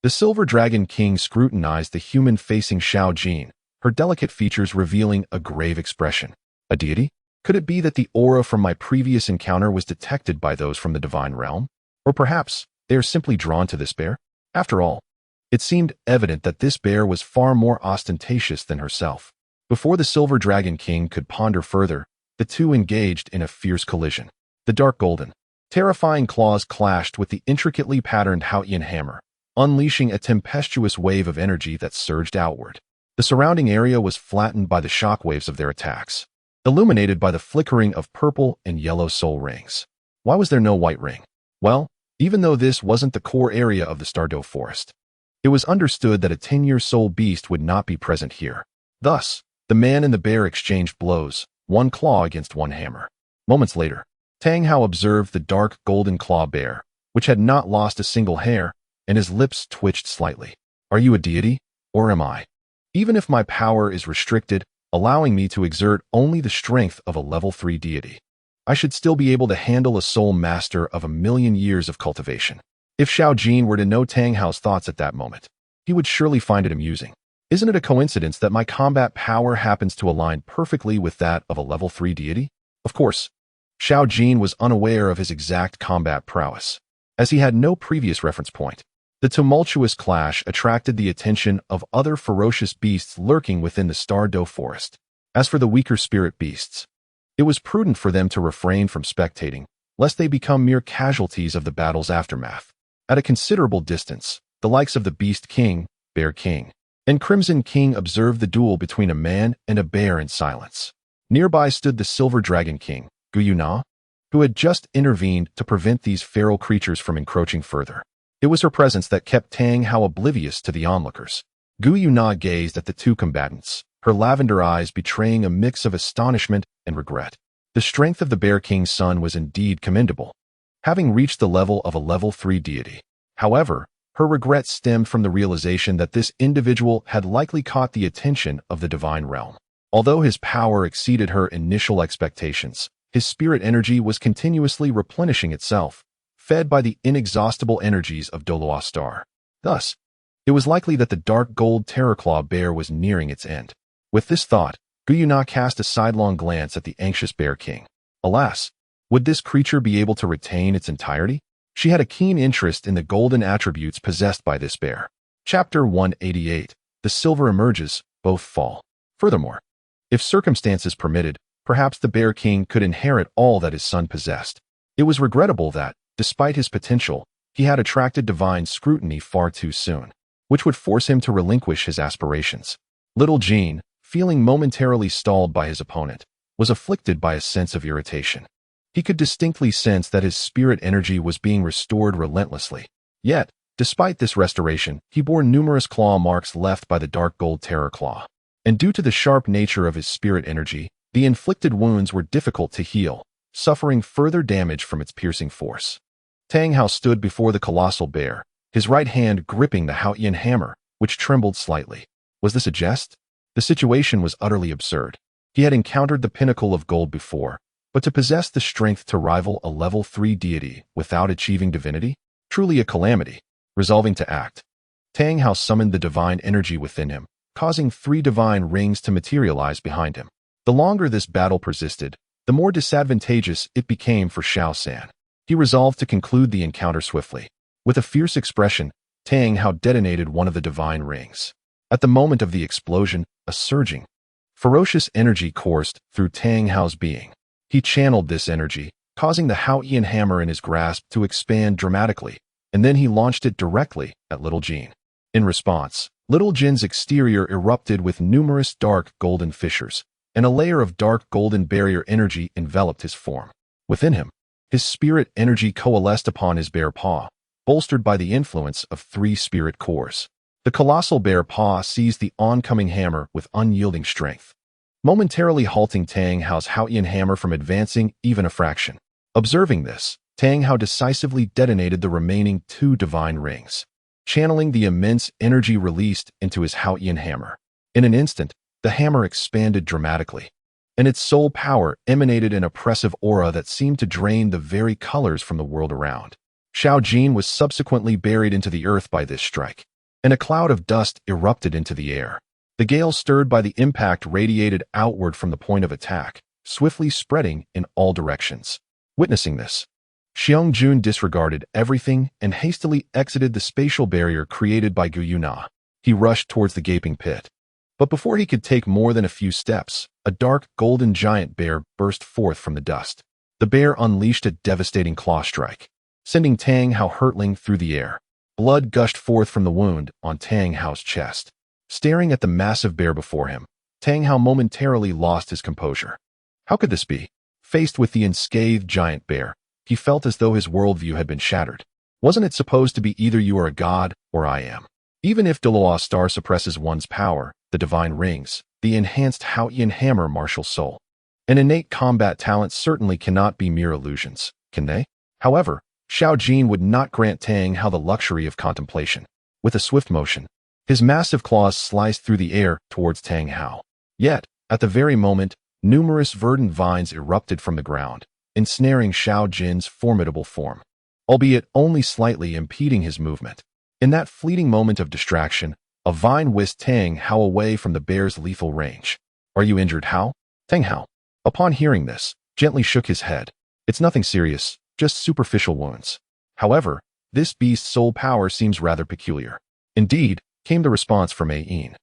The Silver Dragon King scrutinized the human-facing Xiao Jin, her delicate features revealing a grave expression. A deity? Could it be that the aura from my previous encounter was detected by those from the divine realm? Or perhaps they are simply drawn to this bear? After all, it seemed evident that this bear was far more ostentatious than herself. Before the Silver Dragon King could ponder further, the two engaged in a fierce collision. The dark golden, terrifying claws clashed with the intricately patterned Haotian hammer, unleashing a tempestuous wave of energy that surged outward. The surrounding area was flattened by the shockwaves of their attacks, illuminated by the flickering of purple and yellow soul rings. Why was there no white ring? Well, even though this wasn't the core area of the Stardow Forest, it was understood that a 10-year soul beast would not be present here. Thus, the man and the bear exchanged blows, one claw against one hammer. Moments later, Tang Hao observed the dark golden claw bear, which had not lost a single hair, and his lips twitched slightly. "Are you a deity, or am I? Even if my power is restricted, allowing me to exert only the strength of a level 3 deity, I should still be able to handle a soul master of 1,000,000 years of cultivation." If Xiao Jin were to know Tang Hao's thoughts at that moment, he would surely find it amusing. Isn't it a coincidence that my combat power happens to align perfectly with that of a level 3 deity? Of course, Xiao Jin was unaware of his exact combat prowess, as he had no previous reference point. The tumultuous clash attracted the attention of other ferocious beasts lurking within the Stardow Forest. As for the weaker spirit beasts, it was prudent for them to refrain from spectating, lest they become mere casualties of the battle's aftermath. At a considerable distance, the likes of the Beast King, Bear King, and Crimson King observed the duel between a man and a bear in silence. Nearby stood the Silver Dragon King, Guyuna, who had just intervened to prevent these feral creatures from encroaching further. It was her presence that kept Tang Hao oblivious to the onlookers. Gu Yuna gazed at the two combatants, her lavender eyes betraying a mix of astonishment and regret. The strength of the Bear King's son was indeed commendable, having reached the level of a level 3 deity. However, her regret stemmed from the realization that this individual had likely caught the attention of the divine realm. Although his power exceeded her initial expectations, his spirit energy was continuously replenishing itself, fed by the inexhaustible energies of Doloa Star. Thus, it was likely that the dark gold Terrorclaw bear was nearing its end. With this thought, Guyuna cast a sidelong glance at the anxious Bear King. Alas, would this creature be able to retain its entirety? She had a keen interest in the golden attributes possessed by this bear. Chapter 188. The silver emerges, both fall. Furthermore, if circumstances permitted, perhaps the Bear King could inherit all that his son possessed. It was regrettable that, despite his potential, he had attracted divine scrutiny far too soon, which would force him to relinquish his aspirations. Little Jean, feeling momentarily stalled by his opponent, was afflicted by a sense of irritation. He could distinctly sense that his spirit energy was being restored relentlessly. Yet, despite this restoration, he bore numerous claw marks left by the dark gold Terrorclaw. And due to the sharp nature of his spirit energy, the inflicted wounds were difficult to heal, suffering further damage from its piercing force. Tang Hao stood before the colossal bear, his right hand gripping the Haoyan hammer, which trembled slightly. Was this a jest? The situation was utterly absurd. He had encountered the pinnacle of gold before, but to possess the strength to rival a level 3 deity without achieving divinity? Truly a calamity. Resolving to act, Tang Hao summoned the divine energy within him, causing 3 divine rings to materialize behind him. The longer this battle persisted, the more disadvantageous it became for Xiao San. He resolved to conclude the encounter swiftly. With a fierce expression, Tang Hao detonated one of the divine rings. At the moment of the explosion, a surging, ferocious energy coursed through Tang Hao's being. He channeled this energy, causing the Haoyan hammer in his grasp to expand dramatically, and then he launched it directly at Little Jean. In response, Little Jin's exterior erupted with numerous dark golden fissures, and a layer of dark golden barrier energy enveloped his form. Within him, his spirit energy coalesced upon his bare paw, bolstered by the influence of 3 spirit cores. The colossal bare paw seized the oncoming hammer with unyielding strength, momentarily halting Tang Hao's Haoyan hammer from advancing even a fraction. Observing this, Tang Hao decisively detonated the remaining 2 divine rings, channeling the immense energy released into his Haoyan hammer. In an instant, the hammer expanded dramatically, and its sole power emanated an oppressive aura that seemed to drain the very colors from the world around. Xiao Jin was subsequently buried into the earth by this strike, and a cloud of dust erupted into the air. The gale stirred by the impact radiated outward from the point of attack, swiftly spreading in all directions. Witnessing this, Xiong Jun disregarded everything and hastily exited the spatial barrier created by Gu Yuna. He rushed towards the gaping pit. But before he could take more than a few steps, a dark golden giant bear burst forth from the dust. The bear unleashed a devastating claw strike, sending Tang Hao hurtling through the air. Blood gushed forth from the wound on Tang Hao's chest. Staring at the massive bear before him, Tang Hao momentarily lost his composure. How could this be? Faced with the unscathed giant bear, he felt as though his worldview had been shattered. Wasn't it supposed to be either you are a god or I am? Even if Doloa Star suppresses one's power, the divine rings, the enhanced Haoyan hammer martial soul, an innate combat talent certainly cannot be mere illusions, can they? However, Xiao Jin would not grant Tang Hao the luxury of contemplation. With a swift motion, his massive claws sliced through the air towards Tang Hao. Yet, at the very moment, numerous verdant vines erupted from the ground, ensnaring Xiao Jin's formidable form, albeit only slightly impeding his movement. In that fleeting moment of distraction, a vine whisked Tang Hao away from the bear's lethal range. Are you injured, Hao? Tang Hao, upon hearing this, gently shook his head. It's nothing serious, just superficial wounds. However, this beast's sole power seems rather peculiar. Indeed, came the response from Yin.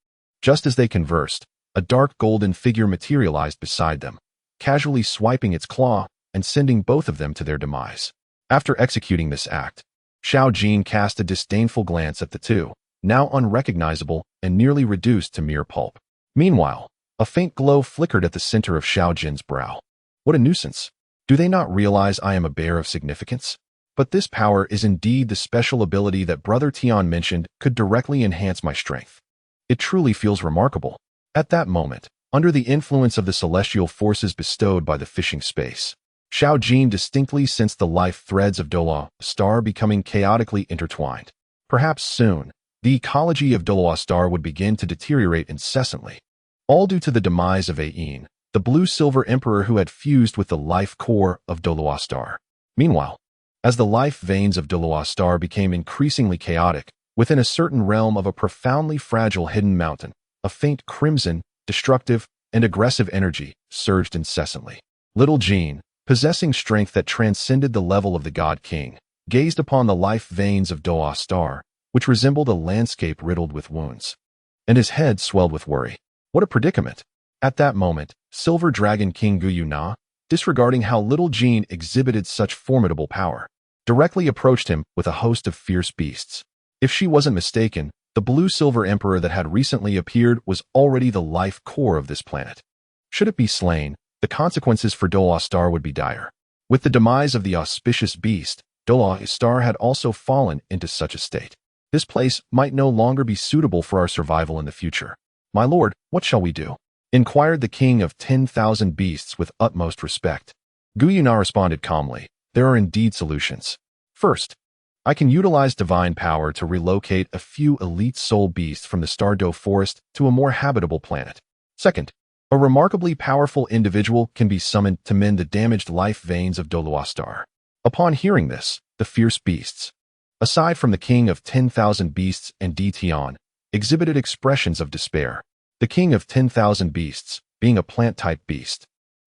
Just as they conversed, a dark golden figure materialized beside them, casually swiping its claw and sending both of them to their demise. After executing this act, Xiao Jin cast a disdainful glance at the two, now unrecognizable and nearly reduced to mere pulp. Meanwhile, a faint glow flickered at the center of Xiao Jin's brow. What a nuisance! Do they not realize I am a bear of significance? But this power is indeed the special ability that Brother Tian mentioned could directly enhance my strength. It truly feels remarkable. At that moment, under the influence of the celestial forces bestowed by the fishing space, Xiao Jin distinctly sensed the life threads of Doloa Star becoming chaotically intertwined. Perhaps soon, the ecology of Doloa Star would begin to deteriorate incessantly, all due to the demise of Ain, the blue-silver emperor who had fused with the life core of Doloa Star. Meanwhile, as the life veins of Doloa Star became increasingly chaotic, within a certain realm of a profoundly fragile hidden mountain, a faint crimson, destructive, and aggressive energy surged incessantly. Little Jean, possessing strength that transcended the level of the God King, gazed upon the life veins of Doloa Star, which resembled a landscape riddled with wounds. And his head swelled with worry. What a predicament! At that moment, Silver Dragon King Gu Yuna, disregarding how Little Jean exhibited such formidable power, directly approached him with a host of fierce beasts. If she wasn't mistaken, the blue-silver emperor that had recently appeared was already the life core of this planet. Should it be slain, the consequences for Doloa Star would be dire. With the demise of the auspicious beast, Doloa Star had also fallen into such a state. This place might no longer be suitable for our survival in the future. My lord, what shall we do? Inquired the king of 10,000 beasts with utmost respect. Gu Yuna responded calmly, there are indeed solutions. First, I can utilize divine power to relocate a few elite soul beasts from the Stardow Forest to a more habitable planet. Second, a remarkably powerful individual can be summoned to mend the damaged life veins of Doloa Star. Upon hearing this, the fierce beasts, aside from the king of 10,000 beasts and Di Tian, exhibited expressions of despair. The king of 10,000 beasts, being a plant-type beast,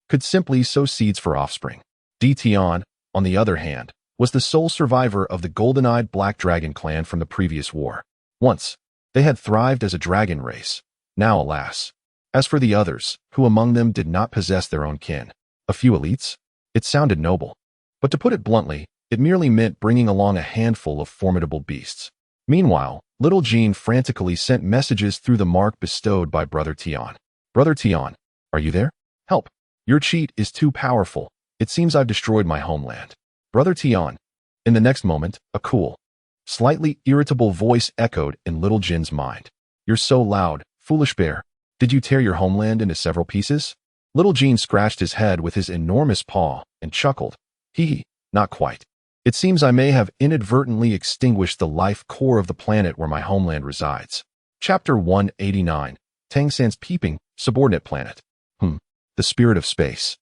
could simply sow seeds for offspring. Di Tian, on the other hand, was the sole survivor of the golden-eyed Black Dragon clan from the previous war. Once, they had thrived as a dragon race. Now, alas. As for the others, who among them did not possess their own kin? A few elites? It sounded noble. But to put it bluntly, it merely meant bringing along a handful of formidable beasts. Meanwhile, Little Jean frantically sent messages through the mark bestowed by Brother Tian. Brother Tian, are you there? Help. Your cheat is too powerful. It seems I've destroyed my homeland. Brother Tian. In the next moment, a cool, slightly irritable voice echoed in Little Jin's mind. You're so loud, foolish bear. Did you tear your homeland into several pieces? Little Jean scratched his head with his enormous paw and chuckled. Hee, not quite. It seems I may have inadvertently extinguished the life core of the planet where my homeland resides. Chapter 189, Tangsan's Peeping, Subordinate Planet. The Spirit of Space.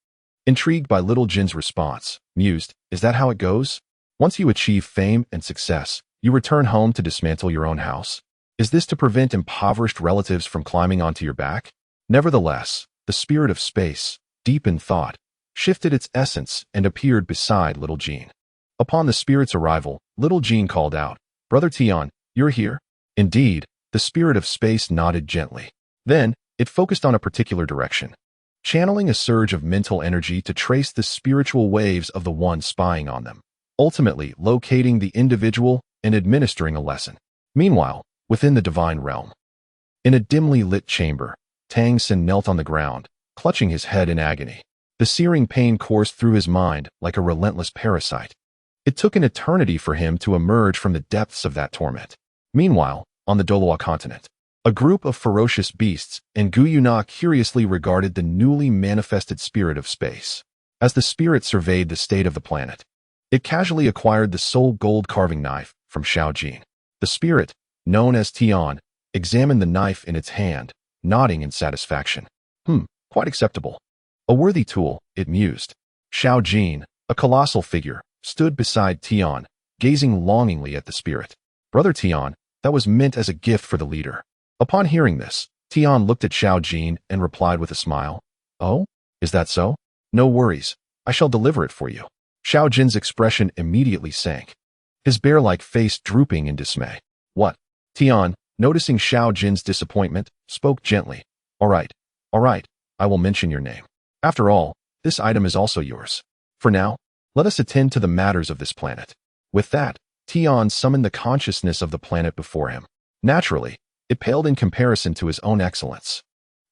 Intrigued by Little Jin's response, mused, is that how it goes? Once you achieve fame and success, you return home to dismantle your own house? Is this to prevent impoverished relatives from climbing onto your back? Nevertheless, the Spirit of Space, deep in thought, shifted its essence and appeared beside Little Jean. Upon the spirit's arrival, Little Jean called out, Brother Tian, you're here? Indeed, the Spirit of Space nodded gently. Then, it focused on a particular direction, channeling a surge of mental energy to trace the spiritual waves of the one spying on them, ultimately locating the individual and administering a lesson. Meanwhile, within the divine realm, in a dimly lit chamber, Tang Sin knelt on the ground, clutching his head in agony. The searing pain coursed through his mind like a relentless parasite. It took an eternity for him to emerge from the depths of that torment. Meanwhile, on the Doloa continent, a group of ferocious beasts and Gu Yuna curiously regarded the newly manifested Spirit of Space. As the spirit surveyed the state of the planet, it casually acquired the soul gold carving knife from Xiao Jin. The spirit, known as Tian, examined the knife in its hand, nodding in satisfaction. Quite acceptable. A worthy tool, it mused. Xiao Jin, a colossal figure, stood beside Tian, gazing longingly at the spirit. Brother Tian, that was meant as a gift for the leader. Upon hearing this, Tian looked at Xiao Jin and replied with a smile. Oh, is that so? No worries, I shall deliver it for you. Xiao Jin's expression immediately sank, his bear-like face drooping in dismay. What? Tian, noticing Xiao Jin's disappointment, spoke gently. All right, I will mention your name. After all, this item is also yours. For now, let us attend to the matters of this planet. With that, Tian summoned the consciousness of the planet before him. Naturally, it paled in comparison to his own excellence.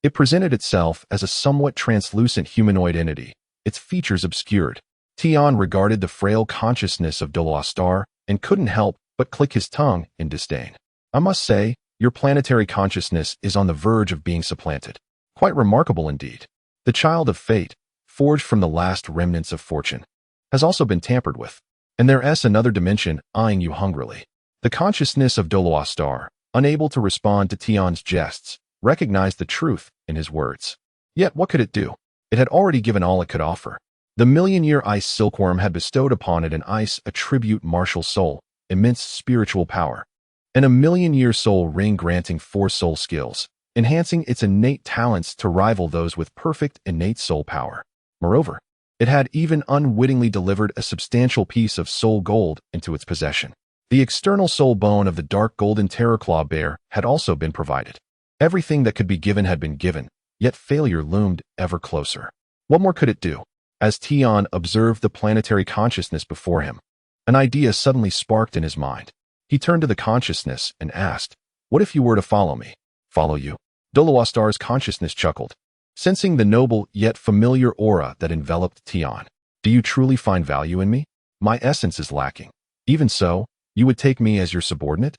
It presented itself as a somewhat translucent humanoid entity, its features obscured, Tian regarded the frail consciousness of Dolostar and couldn't help but click his tongue in disdain. I must say, your planetary consciousness is on the verge of being supplanted. Quite remarkable indeed. The child of fate, forged from the last remnants of fortune, has also been tampered with, and there's another dimension eyeing you hungrily. The consciousness of Dolostar, unable to respond to Tian's jests, recognized the truth in his words. Yet what could it do? It had already given all it could offer. The million-year ice silkworm had bestowed upon it an ice attribute martial soul, immense spiritual power, and a million-year soul ring granting 4 soul skills, enhancing its innate talents to rival those with perfect innate soul power. Moreover, it had even unwittingly delivered a substantial piece of soul gold into its possession. The external soul bone of the dark golden terrorclaw bear had also been provided. Everything that could be given had been given, yet failure loomed ever closer. What more could it do? As Tian observed the planetary consciousness before him, an idea suddenly sparked in his mind. He turned to the consciousness and asked, "What if you were to follow me?" "Follow you?" Dolostar's consciousness chuckled, sensing the noble yet familiar aura that enveloped Tian. "Do you truly find value in me? My essence is lacking. Even so, you would take me as your subordinate?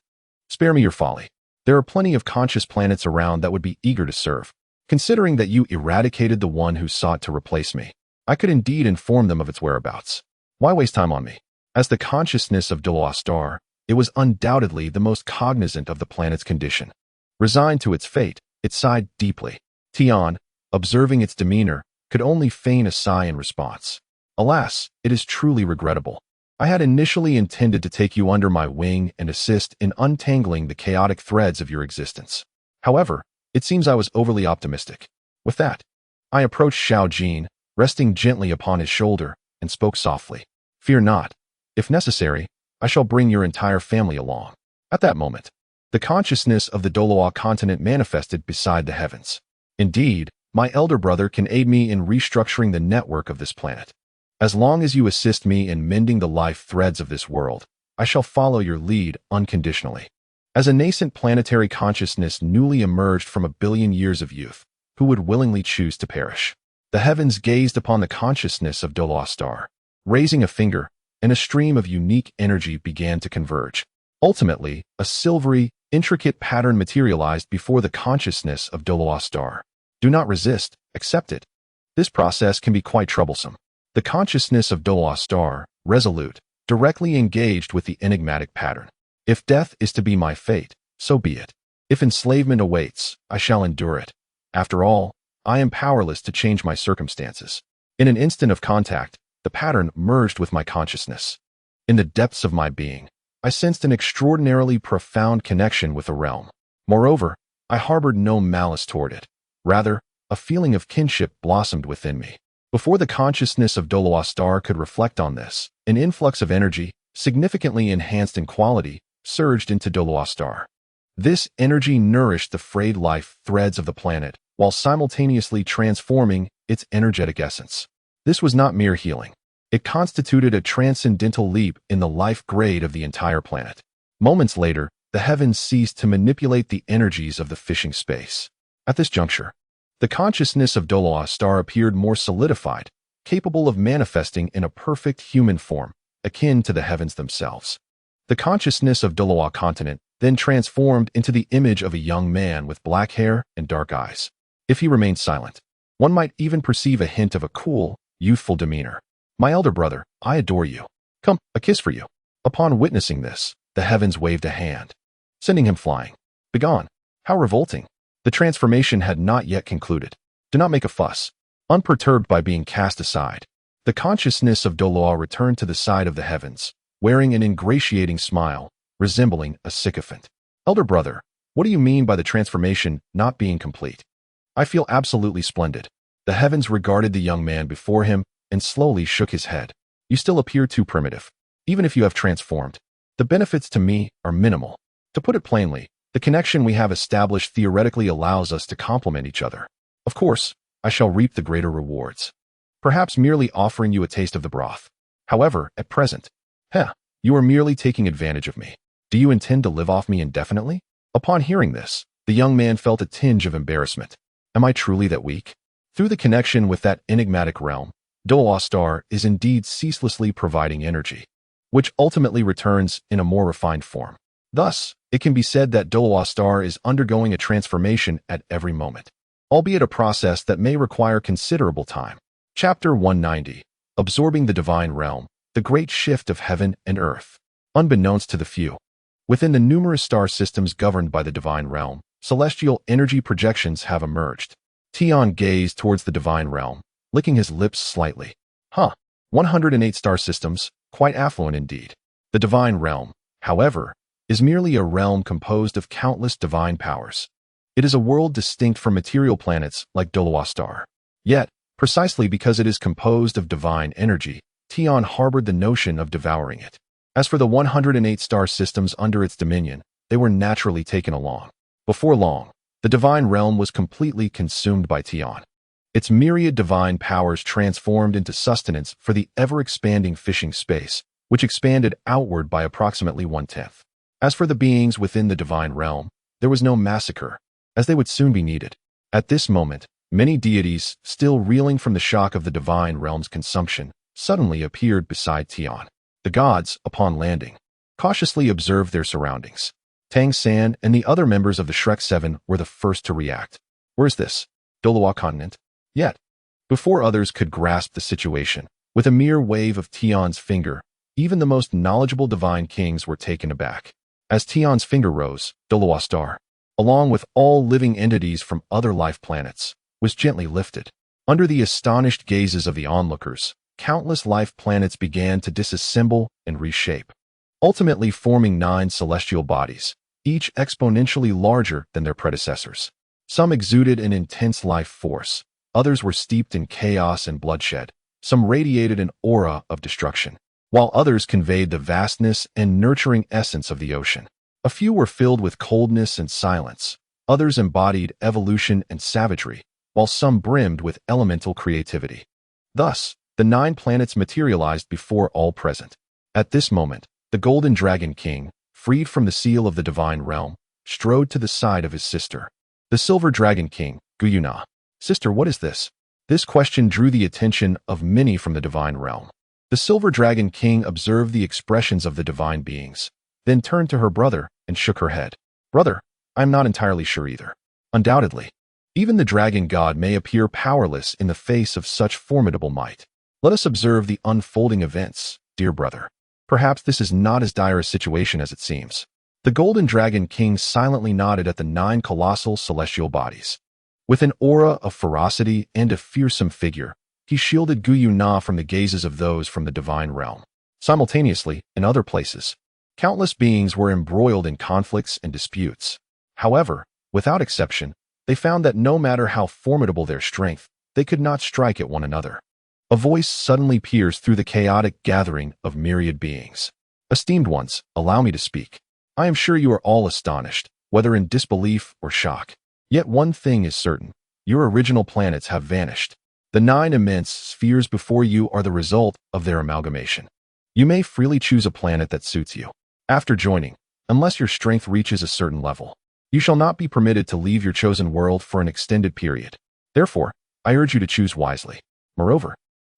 Spare me your folly. There are plenty of conscious planets around that would be eager to serve. Considering that you eradicated the one who sought to replace me, I could indeed inform them of its whereabouts. Why waste time on me?" As the consciousness of Dolostar, it was undoubtedly the most cognizant of the planet's condition. Resigned to its fate, it sighed deeply. Tian, observing its demeanor, could only feign a sigh in response. "Alas, it is truly regrettable. I had initially intended to take you under my wing and assist in untangling the chaotic threads of your existence. However, it seems I was overly optimistic." With that, I approached Xiao Jin, resting gently upon his shoulder, and spoke softly. "Fear not. If necessary, I shall bring your entire family along." At that moment, the consciousness of the Doloa continent manifested beside the heavens. "Indeed, my elder brother can aid me in restructuring the network of this planet. As long as you assist me in mending the life threads of this world, I shall follow your lead unconditionally." As a nascent planetary consciousness newly emerged from a billion years of youth, who would willingly choose to perish? The heavens gazed upon the consciousness of Dolostar. Raising a finger, and a stream of unique energy began to converge. Ultimately, a silvery, intricate pattern materialized before the consciousness of Dolostar. Do not resist, accept it. This process can be quite troublesome. The consciousness of Dolostar, resolute, directly engaged with the enigmatic pattern. If death is to be my fate, so be it. If enslavement awaits, I shall endure it. After all, I am powerless to change my circumstances. In an instant of contact, the pattern merged with my consciousness. In the depths of my being, I sensed an extraordinarily profound connection with the realm. Moreover, I harbored no malice toward it. Rather, a feeling of kinship blossomed within me. Before the consciousness of Dolostar could reflect on this, an influx of energy, significantly enhanced in quality, surged into Dolostar. This energy nourished the frayed life threads of the planet, while simultaneously transforming its energetic essence. This was not mere healing. It constituted a transcendental leap in the life grade of the entire planet. Moments later, the heavens ceased to manipulate the energies of the fishing space. At this juncture, the consciousness of Dolostar appeared more solidified, capable of manifesting in a perfect human form, akin to the heavens themselves. The consciousness of Doloa continent then transformed into the image of a young man with black hair and dark eyes. If he remained silent, one might even perceive a hint of a cool, youthful demeanor. "My elder brother, I adore you. Come, a kiss for you." Upon witnessing this, the heavens waved a hand, sending him flying. "Begone." How revolting. The transformation had not yet concluded. Do not make a fuss. Unperturbed by being cast aside, the consciousness of Doloa returned to the side of the heavens, wearing an ingratiating smile, resembling a sycophant. "Elder brother, what do you mean by the transformation not being complete?" "I feel absolutely splendid." The heavens regarded the young man before him and slowly shook his head. "You still appear too primitive. Even if you have transformed, the benefits to me are minimal. To put it plainly, the connection we have established theoretically allows us to complement each other. Of course, I shall reap the greater rewards. Perhaps merely offering you a taste of the broth. However, at present, you are merely taking advantage of me. Do you intend to live off me indefinitely?" Upon hearing this, the young man felt a tinge of embarrassment. Am I truly that weak? Through the connection with that enigmatic realm, Dowa star is indeed ceaselessly providing energy, which ultimately returns in a more refined form. Thus, it can be said that Dowa star is undergoing a transformation at every moment, albeit a process that may require considerable time. Chapter 190. Absorbing the Divine Realm, the Great Shift of Heaven and Earth. Unbeknownst to the few, within the numerous star systems governed by the Divine Realm, celestial energy projections have emerged. Tian gazed towards the Divine Realm, licking his lips slightly. 108 star systems, quite affluent indeed. The Divine Realm, however, is merely a realm composed of countless divine powers. It is a world distinct from material planets like Dowa star. Yet, precisely because it is composed of divine energy, Tian harbored the notion of devouring it. As for the 108 star systems under its dominion, they were naturally taken along. Before long, the Divine Realm was completely consumed by Tian. Its myriad divine powers transformed into sustenance for the ever-expanding fishing space, which expanded outward by approximately 1/10. As for the beings within the Divine Realm, there was no massacre, as they would soon be needed. At this moment, many deities, still reeling from the shock of the Divine Realm's consumption, suddenly appeared beside Tian. The gods, upon landing, cautiously observed their surroundings. Tang San and the other members of the Shrek Seven were the first to react. Where's this? Dolawa continent? Yet, before others could grasp the situation, with a mere wave of Tian's finger, even the most knowledgeable divine kings were taken aback. As Tian's finger rose, Dolawa star, along with all living entities from other life planets, was gently lifted. Under the astonished gazes of the onlookers, countless life planets began to disassemble and reshape, ultimately forming 9 celestial bodies, each exponentially larger than their predecessors. Some exuded an intense life force, others were steeped in chaos and bloodshed, some radiated an aura of destruction, while others conveyed the vastness and nurturing essence of the ocean. A few were filled with coldness and silence, others embodied evolution and savagery, while some brimmed with elemental creativity. Thus, the 9 planets materialized before all present. At this moment, the Golden Dragon King, freed from the seal of the Divine Realm, strode to the side of his sister. The Silver Dragon King, Guyuna. Sister, what is this? This question drew the attention of many from the Divine Realm. The Silver Dragon King observed the expressions of the divine beings, then turned to her brother and shook her head. Brother, I'm not entirely sure either. Undoubtedly, even the dragon god may appear powerless in the face of such formidable might. Let us observe the unfolding events, dear brother. Perhaps this is not as dire a situation as it seems. The Golden Dragon King silently nodded at the 9 colossal celestial bodies. With an aura of ferocity and a fearsome figure, he shielded Guyuna from the gazes of those from the Divine Realm. Simultaneously, in other places, countless beings were embroiled in conflicts and disputes. However, without exception, they found that no matter how formidable their strength, they could not strike at one another. A voice suddenly pierced through the chaotic gathering of myriad beings. Esteemed ones, allow me to speak. I am sure you are all astonished, whether in disbelief or shock. Yet one thing is certain, your original planets have vanished. The 9 immense spheres before you are the result of their amalgamation. You may freely choose a planet that suits you. After joining, unless your strength reaches a certain level, you shall not be permitted to leave your chosen world for an extended period. Therefore, I urge you to choose wisely. Moreover,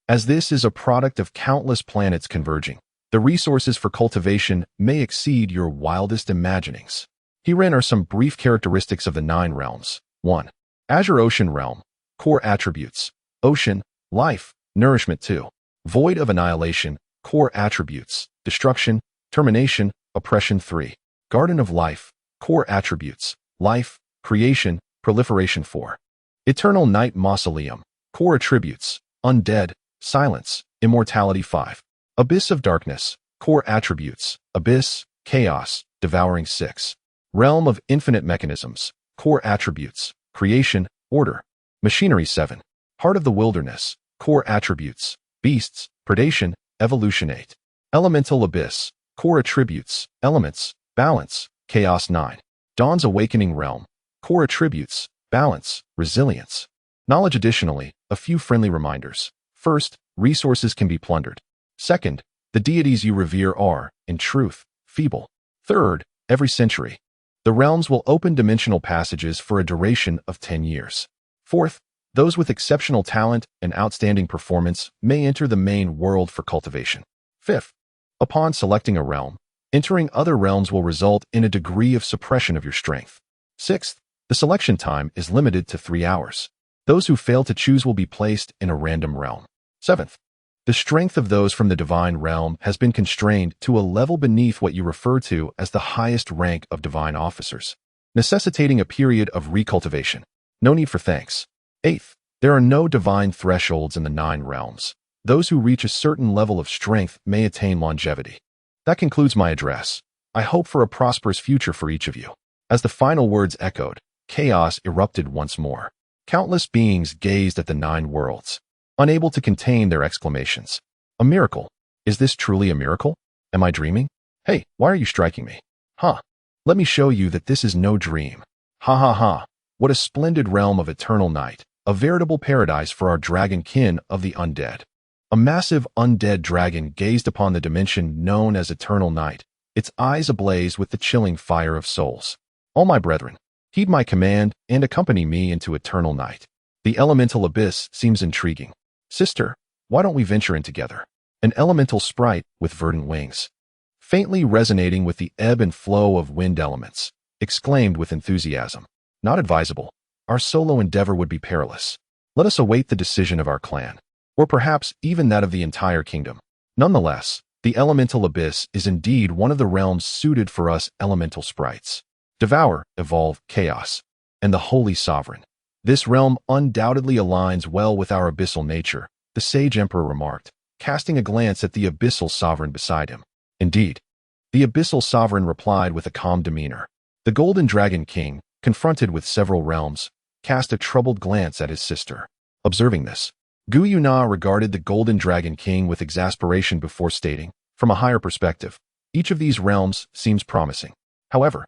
as this is a product of countless planets converging, the resources for cultivation may exceed your wildest imaginings. Herein are some brief characteristics of the 9 realms. 1. Azure Ocean Realm. Core attributes. Ocean, life, nourishment. 2. Void of Annihilation. Core attributes. Destruction, termination, oppression. 3. Garden of Life. Core attributes. Life, creation, proliferation. 4. Eternal Night Mausoleum. Core attributes. Undead, silence, immortality. 5. Abyss of Darkness. Core attributes. Abyss, chaos, devouring. 6. Realm of Infinite Mechanisms. Core attributes. Creation, order. Machinery. 7. Heart of the Wilderness. Core attributes. Beasts, predation, evolution. 8. Elemental Abyss. Core attributes. Elements, balance, chaos. 9. Dawn's Awakening Realm. Core attributes. Balance, resilience, knowledge. Additionally, a few friendly reminders. First, resources can be plundered. Second, the deities you revere are, in truth, feeble. Third, every century, the realms will open dimensional passages for a duration of 10 years. Fourth, Those with exceptional talent and outstanding performance may enter the main world for cultivation. Fifth, upon selecting a realm, entering other realms will result in a degree of suppression of your strength. Sixth, the selection time is limited to 3 hours. Those who fail to choose will be placed in a random realm. Seventh, the strength of those from the divine realm has been constrained to a level beneath what you refer to as the highest rank of divine officers, necessitating a period of recultivation. No need for thanks. Eighth, there are no divine thresholds in the 9 realms. Those who reach a certain level of strength may attain longevity. That concludes my address. I hope for a prosperous future for each of you. As the final words echoed, chaos erupted once more. Countless beings gazed at the 9 worlds, unable to contain their exclamations. A miracle. Is this truly a miracle? Am I dreaming? Hey, why are you striking me? Huh. Let me show you that this is no dream. Ha ha ha. What a splendid realm of eternal night. A veritable paradise for our dragon kin of the undead. A massive undead dragon gazed upon the dimension known as eternal night, its eyes ablaze with the chilling fire of souls. All my brethren, heed my command and accompany me into eternal night. The elemental abyss seems intriguing. Sister, why don't we venture in together? An elemental sprite with verdant wings, faintly resonating with the ebb and flow of wind elements, exclaimed with enthusiasm. Not advisable. Our solo endeavor would be perilous. Let us await the decision of our clan, or perhaps even that of the entire kingdom. Nonetheless, the elemental abyss is indeed one of the realms suited for us elemental sprites. Devour, evolve, chaos, and the holy sovereign. This realm undoubtedly aligns well with our abyssal nature, the sage emperor remarked, casting a glance at the abyssal sovereign beside him. Indeed, the abyssal sovereign replied with a calm demeanor. The golden dragon king, confronted with several realms, cast a troubled glance at his sister. Observing this, Yuna regarded the golden dragon king with exasperation before stating, from a higher perspective, each of these realms seems promising. However,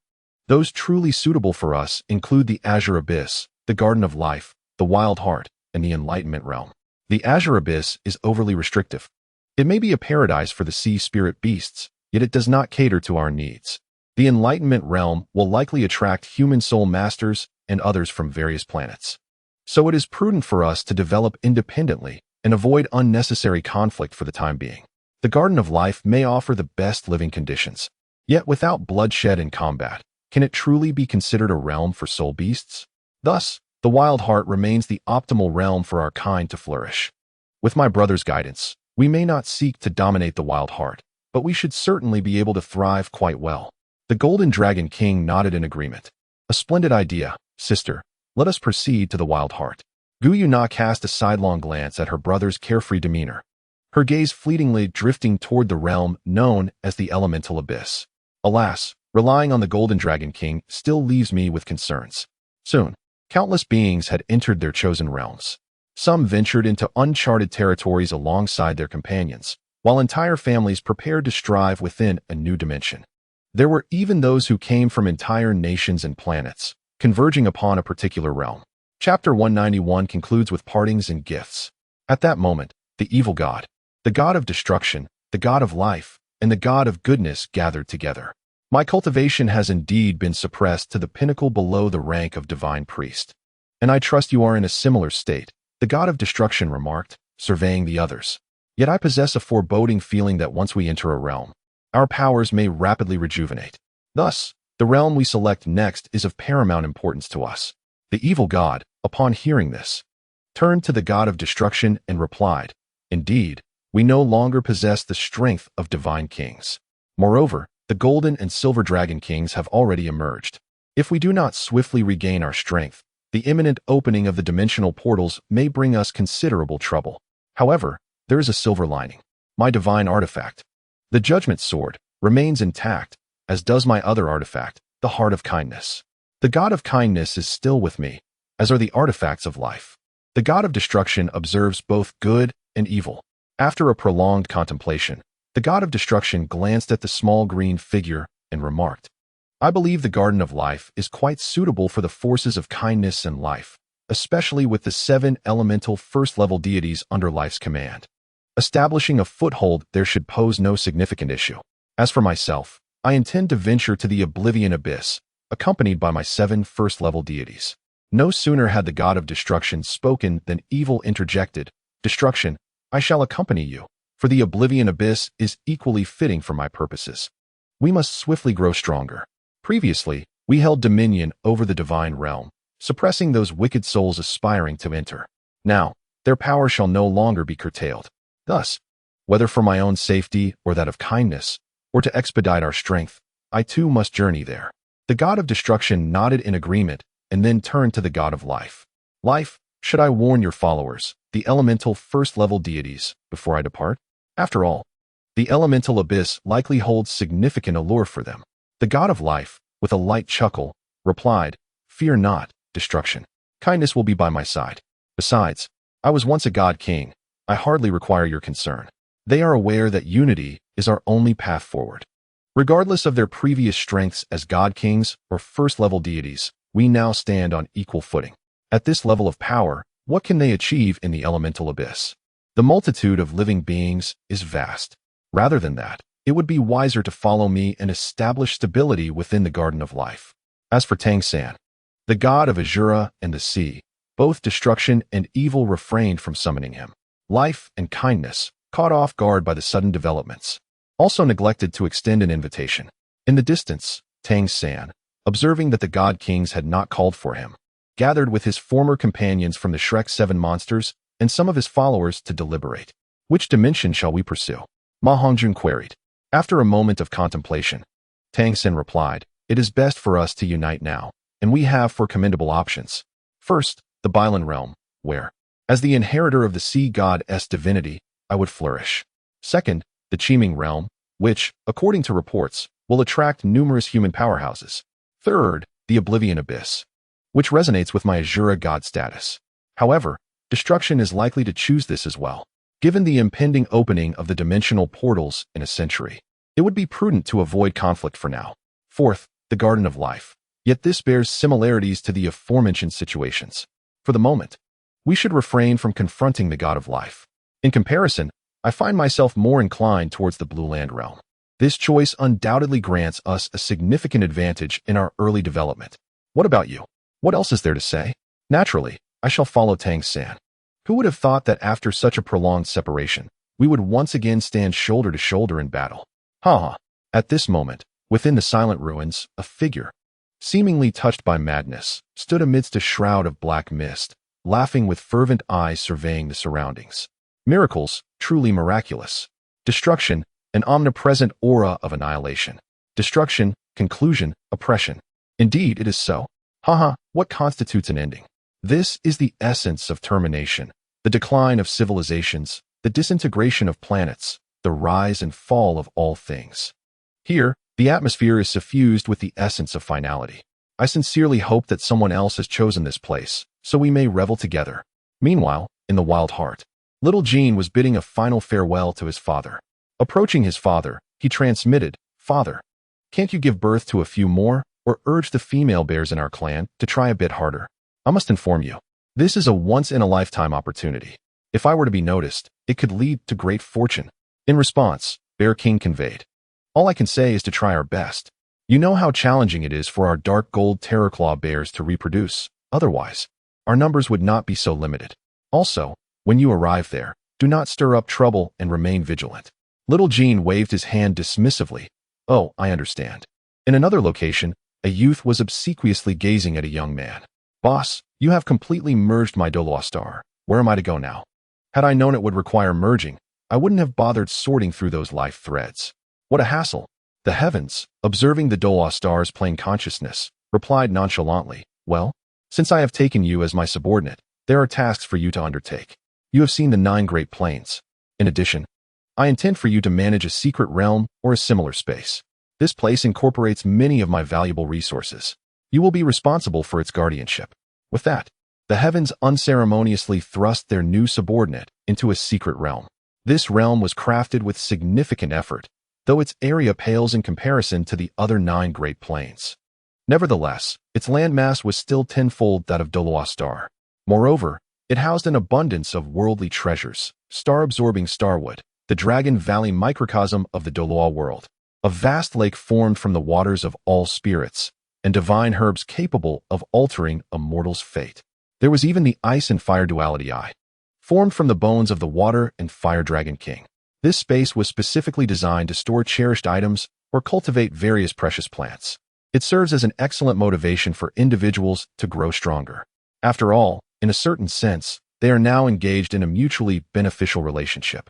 those truly suitable for us include the Azure Abyss, the Garden of Life, the Wild Heart, and the Enlightenment Realm. The Azure Abyss is overly restrictive. It may be a paradise for the sea spirit beasts, yet it does not cater to our needs. The Enlightenment Realm will likely attract human soul masters and others from various planets. So it is prudent for us to develop independently and avoid unnecessary conflict for the time being. The Garden of Life may offer the best living conditions, yet without bloodshed and combat. Can it truly be considered a realm for soul beasts? Thus, the Wild Heart remains the optimal realm for our kind to flourish. With my brother's guidance, we may not seek to dominate the Wild Heart, but we should certainly be able to thrive quite well. The Golden Dragon King nodded in agreement. A splendid idea, sister. Let us proceed to the Wild Heart. Yuna cast a sidelong glance at her brother's carefree demeanor, her gaze fleetingly drifting toward the realm known as the Elemental Abyss. Alas, relying on the Golden Dragon King still leaves me with concerns. Soon, countless beings had entered their chosen realms. Some ventured into uncharted territories alongside their companions, while entire families prepared to strive within a new dimension. There were even those who came from entire nations and planets, converging upon a particular realm. Chapter 191 concludes with partings and gifts. At that moment, the evil god, the god of destruction, the god of life, and the god of goodness gathered together. My cultivation has indeed been suppressed to the pinnacle below the rank of divine priest. And I trust you are in a similar state, the god of destruction remarked, surveying the others. Yet I possess a foreboding feeling that once we enter a realm, our powers may rapidly rejuvenate. Thus, the realm we select next is of paramount importance to us. The evil god, upon hearing this, turned to the god of destruction and replied, "Indeed, we no longer possess the strength of divine kings. Moreover, the golden and silver dragon kings have already emerged. If we do not swiftly regain our strength, the imminent opening of the dimensional portals may bring us considerable trouble. However, there is a silver lining. My divine artifact, the Judgment Sword, remains intact, as does my other artifact, the Heart of Kindness. The God of Kindness is still with me, as are the artifacts of life. The God of Destruction observes both good and evil. After a prolonged contemplation, the God of Destruction glanced at the small green figure and remarked, "I believe the Garden of Life is quite suitable for the forces of kindness and life, especially with the 7 elemental first-level deities under life's command. Establishing a foothold there should pose no significant issue. As for myself, I intend to venture to the Oblivion Abyss, accompanied by my 7 first-level deities." No sooner had the god of destruction spoken than evil interjected, "Destruction, I shall accompany you, for the oblivion abyss is equally fitting for my purposes. We must swiftly grow stronger. Previously, we held dominion over the divine realm, suppressing those wicked souls aspiring to enter. Now, their power shall no longer be curtailed. Thus, whether for my own safety or that of kindness, or to expedite our strength, I too must journey there." The god of destruction nodded in agreement and then turned to the god of life. "Life, should I warn your followers, the elemental first-level deities, before I depart? After all, the elemental abyss likely holds significant allure for them." The god of life, with a light chuckle, replied, "Fear not, destruction. Kindness will be by my side. Besides, I was once a god king. I hardly require your concern. They are aware that unity is our only path forward. Regardless of their previous strengths as god kings or first-level deities, we now stand on equal footing. At this level of power, what can they achieve in the elemental abyss? The multitude of living beings is vast. Rather than that, it would be wiser to follow me and establish stability within the garden of life." As for Tang San, the god of Azura and the sea, both destruction and evil refrained from summoning him. Life and kindness, caught off guard by the sudden developments, also neglected to extend an invitation. In the distance, Tang San, observing that the god kings had not called for him, gathered with his former companions from the Shrek 7 monsters and some of his followers to deliberate. "Which dimension shall we pursue?" Ma Hongjun queried. After a moment of contemplation, Tang San replied, "It is best for us to unite now, and we have four commendable options. First, the Bailan realm, where, as the inheritor of the sea god's divinity, I would flourish. Second, the Qiming realm, which, according to reports, will attract numerous human powerhouses. Third, the Oblivion Abyss, which resonates with my Azura god status. However, destruction is likely to choose this as well. Given the impending opening of the dimensional portals in a century, it would be prudent to avoid conflict for now. Fourth, the Garden of Life. Yet this bears similarities to the aforementioned situations. For the moment, we should refrain from confronting the God of Life. In comparison, I find myself more inclined towards the Blue Land realm. This choice undoubtedly grants us a significant advantage in our early development. What about you? What else is there to say? Naturally, I shall follow Tang San. Who would have thought that after such a prolonged separation, we would once again stand shoulder to shoulder in battle? Ha! At this moment, within the silent ruins, a figure, seemingly touched by madness, stood amidst a shroud of black mist, laughing with fervent eyes surveying the surroundings. Miracles, truly miraculous. Destruction, an omnipresent aura of annihilation. Destruction, conclusion, oppression. Indeed, it is so. What constitutes an ending? This is the essence of termination, the decline of civilizations, the disintegration of planets, the rise and fall of all things. Here, the atmosphere is suffused with the essence of finality. I sincerely hope that someone else has chosen this place, so we may revel together. Meanwhile, in the Wild Heart, little Jean was bidding a final farewell to his father. Approaching his father, he transmitted, "Father, can't you give birth to a few more, or urge the female bears in our clan to try a bit harder? I must inform you, this is a once-in-a-lifetime opportunity. If I were to be noticed, it could lead to great fortune." In response, Bear King conveyed, "All I can say is to try our best. You know how challenging it is for our dark gold terrorclaw bears to reproduce. Otherwise, our numbers would not be so limited. Also, when you arrive there, do not stir up trouble and remain vigilant." Little Jean waved his hand dismissively. "Oh, I understand." In another location, a youth was obsequiously gazing at a young man. "Boss, you have completely merged my Doloa star. Where am I to go now?" Had I known it would require merging, I wouldn't have bothered sorting through those life threads. What a hassle. The heavens, observing the Doloa star's plain consciousness, replied nonchalantly, "Well, since I have taken you as my subordinate, there are tasks for you to undertake. You have seen the 9 Great Plains. In addition, I intend for you to manage a secret realm or a similar space. This place incorporates many of my valuable resources. You will be responsible for its guardianship." With that, the heavens unceremoniously thrust their new subordinate into a secret realm. This realm was crafted with significant effort, though its area pales in comparison to the other 9 Great Plains. Nevertheless, its landmass was still tenfold that of Doloa Star. Moreover, it housed an abundance of worldly treasures, star-absorbing starwood, the Dragon Valley microcosm of the Doloa world, a vast lake formed from the waters of all spirits, and divine herbs capable of altering a mortal's fate. There was even the ice and fire duality eye, formed from the bones of the water and fire dragon king. This space was specifically designed to store cherished items or cultivate various precious plants. It serves as an excellent motivation for individuals to grow stronger. After all, in a certain sense, they are now engaged in a mutually beneficial relationship.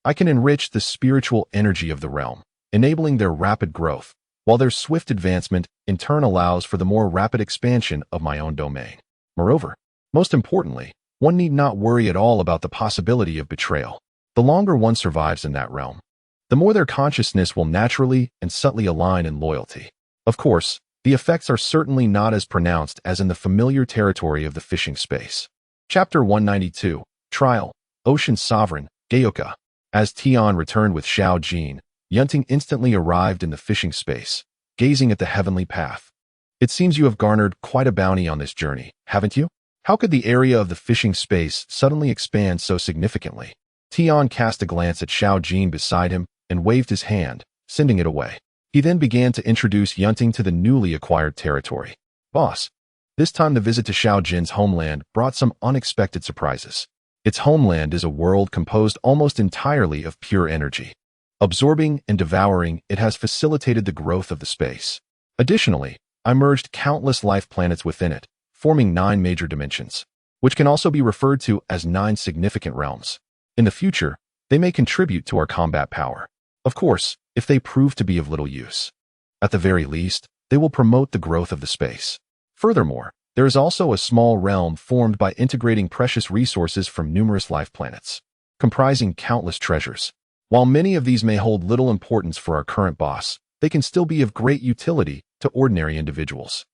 I can enrich the spiritual energy of the realm, enabling their rapid growth, while their swift advancement in turn allows for the more rapid expansion of my own domain. Moreover, most importantly, one need not worry at all about the possibility of betrayal. The longer one survives in that realm, the more their consciousness will naturally and subtly align in loyalty. Of course, the effects are certainly not as pronounced as in the familiar territory of the fishing space. Chapter 192, Trial, Ocean Sovereign, Gayoka. As Tian returned with Xiao Jin, Yun Ting instantly arrived in the fishing space, gazing at the heavenly path. It seems you have garnered quite a bounty on this journey, haven't you? How could the area of the fishing space suddenly expand so significantly? Tian cast a glance at Xiao Jin beside him and waved his hand, sending it away. He then began to introduce Yun Ting to the newly acquired territory. Boss. This time the visit to Xiao Jin's homeland brought some unexpected surprises. Its homeland is a world composed almost entirely of pure energy. Absorbing and devouring, it has facilitated the growth of the space. Additionally, I merged countless life planets within it, forming 9 major dimensions, which can also be referred to as 9 significant realms. In the future, they may contribute to our combat power. Of course, if they prove to be of little use. At the very least, they will promote the growth of the space. Furthermore, there is also a small realm formed by integrating precious resources from numerous life planets, comprising countless treasures. While many of these may hold little importance for our current boss, they can still be of great utility to ordinary individuals.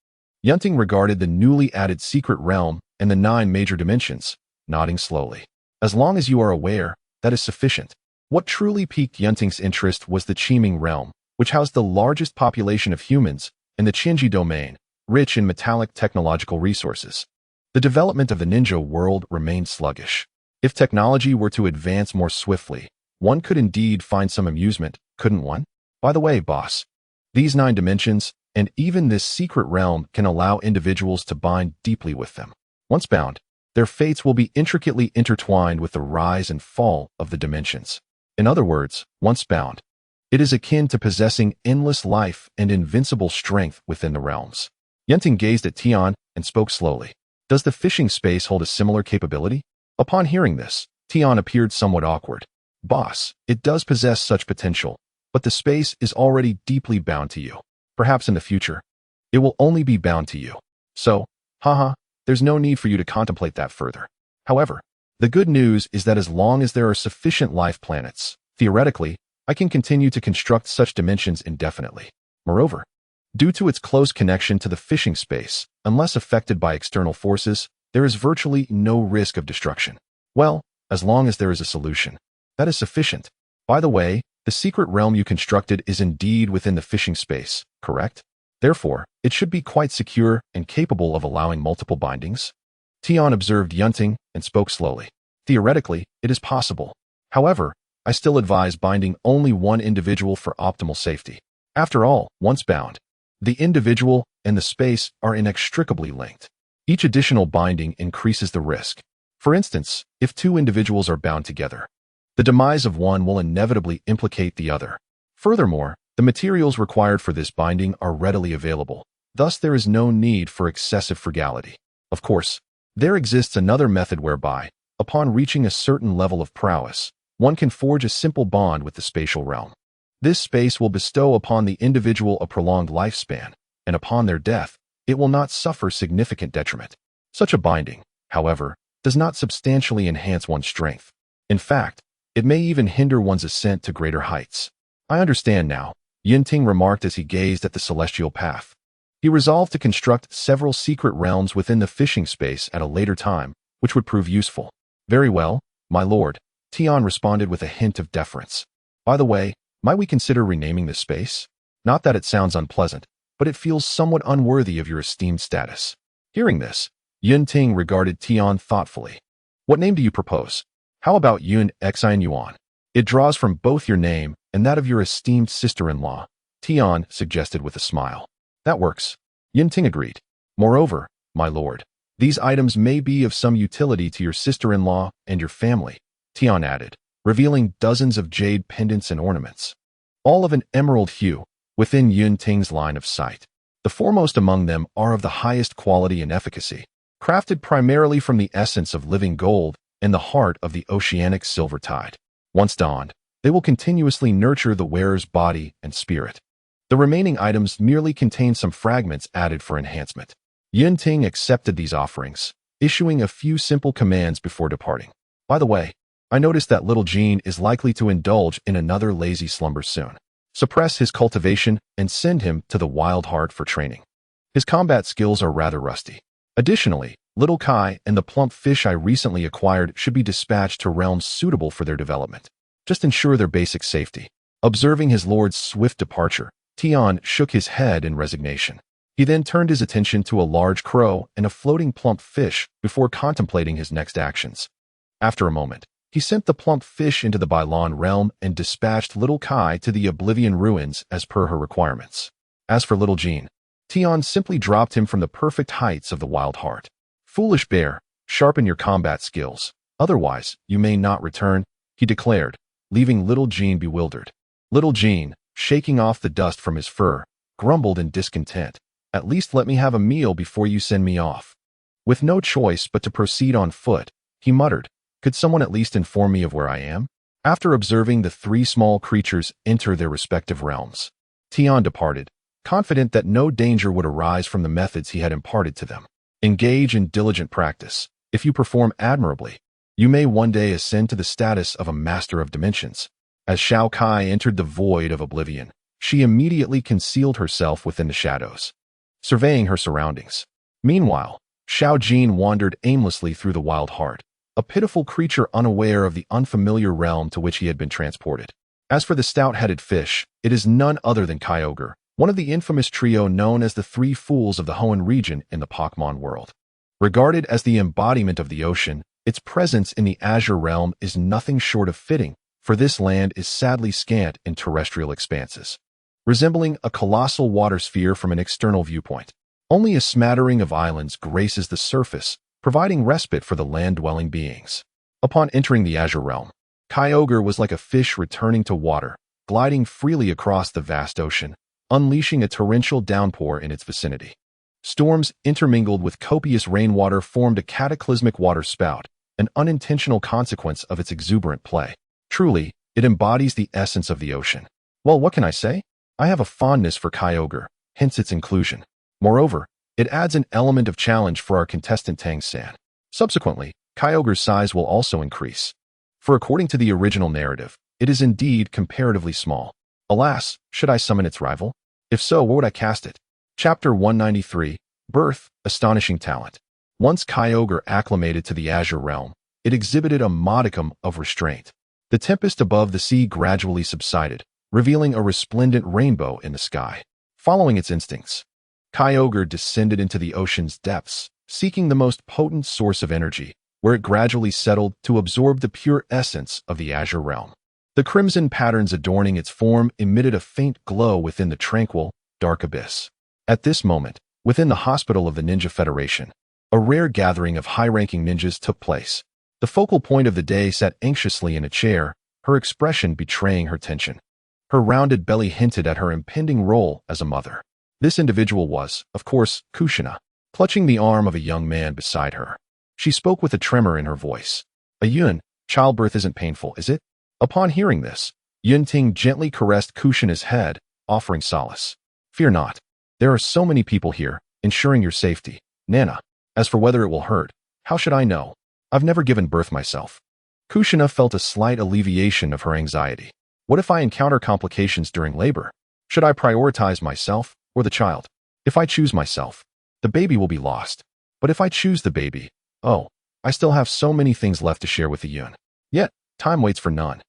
Yun Ting regarded the newly added secret realm and the 9 major dimensions, nodding slowly. As long as you are aware, that is sufficient. What truly piqued Yun Ting's interest was the Qiming realm, which housed the largest population of humans, and the Qinji domain, rich in metallic technological resources. The development of the ninja world remained sluggish. If technology were to advance more swiftly, one could indeed find some amusement, couldn't one? By the way, boss, these 9 dimensions, and even this secret realm can allow individuals to bind deeply with them. Once bound, their fates will be intricately intertwined with the rise and fall of the dimensions. In other words, once bound, it is akin to possessing endless life and invincible strength within the realms. Yun Ting gazed at Tian and spoke slowly. Does the fishing space hold a similar capability? Upon hearing this, Tian appeared somewhat awkward. Boss, it does possess such potential, but the space is already deeply bound to you. Perhaps in the future, it will only be bound to you. So, there's no need for you to contemplate that further. However, the good news is that as long as there are sufficient life planets, theoretically, I can continue to construct such dimensions indefinitely. Moreover, due to its close connection to the fishing space, unless affected by external forces, there is virtually no risk of destruction. Well, as long as there is a solution, that is sufficient. By the way, the secret realm you constructed is indeed within the fishing space, correct? Therefore, it should be quite secure and capable of allowing multiple bindings. Tian observed Yun Ting and spoke slowly. Theoretically, it is possible. However, I still advise binding only one individual for optimal safety. After all, once bound, the individual and the space are inextricably linked. Each additional binding increases the risk. For instance, if 2 individuals are bound together, the demise of one will inevitably implicate the other. Furthermore, the materials required for this binding are readily available. Thus, there is no need for excessive frugality. Of course, there exists another method whereby, upon reaching a certain level of prowess, one can forge a simple bond with the spatial realm. This space will bestow upon the individual a prolonged lifespan, and upon their death, it will not suffer significant detriment. Such a binding, however, does not substantially enhance one's strength. In fact, it may even hinder one's ascent to greater heights. I understand now, Yun Ting remarked as he gazed at the celestial path. He resolved to construct several secret realms within the fishing space at a later time, which would prove useful. Very well, my lord, Tian responded with a hint of deference. By the way, might we consider renaming this space? Not that it sounds unpleasant, but it feels somewhat unworthy of your esteemed status. Hearing this, Yun Ting regarded Tian thoughtfully. What name do you propose? How about Yun Xin Yuan? It draws from both your name and that of your esteemed sister-in-law, Tian suggested with a smile. That works. Yun Ting agreed. Moreover, my lord, these items may be of some utility to your sister-in-law and your family, Tian added, revealing dozens of jade pendants and ornaments, all of an emerald hue, within Yun Ting's line of sight. The foremost among them are of the highest quality and efficacy, crafted primarily from the essence of living gold and the heart of the oceanic silver tide. Once donned, they will continuously nurture the wearer's body and spirit. The remaining items merely contain some fragments added for enhancement. Yun Ting accepted these offerings, issuing a few simple commands before departing. By the way, I noticed that little Jean is likely to indulge in another lazy slumber soon. Suppress his cultivation and send him to the Wild Heart for training. His combat skills are rather rusty. Additionally, little Kai and the plump fish I recently acquired should be dispatched to realms suitable for their development. Just ensure their basic safety. Observing his lord's swift departure, Tian shook his head in resignation. He then turned his attention to a large crow and a floating plump fish before contemplating his next actions. After a moment, he sent the plump fish into the Bylon realm and dispatched little Kai to the Oblivion ruins as per her requirements. As for little Jean, Tian simply dropped him from the perfect heights of the Wild Heart. Foolish bear, sharpen your combat skills. Otherwise, you may not return, he declared, leaving little Jean bewildered. Little Jean, shaking off the dust from his fur, grumbled in discontent. At least let me have a meal before you send me off. With no choice but to proceed on foot, he muttered, could someone at least inform me of where I am? After observing the three small creatures enter their respective realms, Tian departed, confident that no danger would arise from the methods he had imparted to them. Engage in diligent practice. If you perform admirably, you may one day ascend to the status of a master of dimensions. As Xiao Kai entered the void of oblivion, she immediately concealed herself within the shadows, surveying her surroundings. Meanwhile, Xiao Jin wandered aimlessly through the Wild Heart, a pitiful creature unaware of the unfamiliar realm to which he had been transported. As for the stout-headed fish, it is none other than Kyogre, one of the infamous trio known as the Three Fools of the Hoenn region in the Pokemon world. Regarded as the embodiment of the ocean, its presence in the Azure realm is nothing short of fitting, for this land is sadly scant in terrestrial expanses. Resembling a colossal water sphere from an external viewpoint, only a smattering of islands graces the surface, providing respite for the land-dwelling beings. Upon entering the Azure realm, Kyogre was like a fish returning to water, gliding freely across the vast ocean, unleashing a torrential downpour in its vicinity. Storms intermingled with copious rainwater formed a cataclysmic water spout, an unintentional consequence of its exuberant play. Truly, it embodies the essence of the ocean. Well, what can I say? I have a fondness for Kyogre, hence its inclusion. Moreover, it adds an element of challenge for our contestant Tang-san. Subsequently, Kyogre's size will also increase. For according to the original narrative, it is indeed comparatively small. Alas, should I summon its rival? If so, where would I cast it? Chapter 193, Birth, Astonishing Talent. Once Kyogre acclimated to the Azure realm, it exhibited a modicum of restraint. The tempest above the sea gradually subsided, revealing a resplendent rainbow in the sky. Following its instincts, Kyogre descended into the ocean's depths, seeking the most potent source of energy, where it gradually settled to absorb the pure essence of the Azure realm. The crimson patterns adorning its form emitted a faint glow within the tranquil, dark abyss. At this moment, within the hospital of the Ninja Federation, a rare gathering of high-ranking ninjas took place. The focal point of the day sat anxiously in a chair, her expression betraying her tension. Her rounded belly hinted at her impending role as a mother. This individual was, of course, Kushina, clutching the arm of a young man beside her. She spoke with a tremor in her voice. Yun, childbirth isn't painful, is it? Upon hearing this, Yun Ting gently caressed Kushina's head, offering solace. Fear not. There are so many people here, ensuring your safety. Nana, as for whether it will hurt, how should I know? I've never given birth myself. Kushina felt a slight alleviation of her anxiety. What if I encounter complications during labor? Should I prioritize myself or the child? If I choose myself, the baby will be lost. But if I choose the baby, oh, I still have so many things left to share with the Yun. Yet, time waits for none.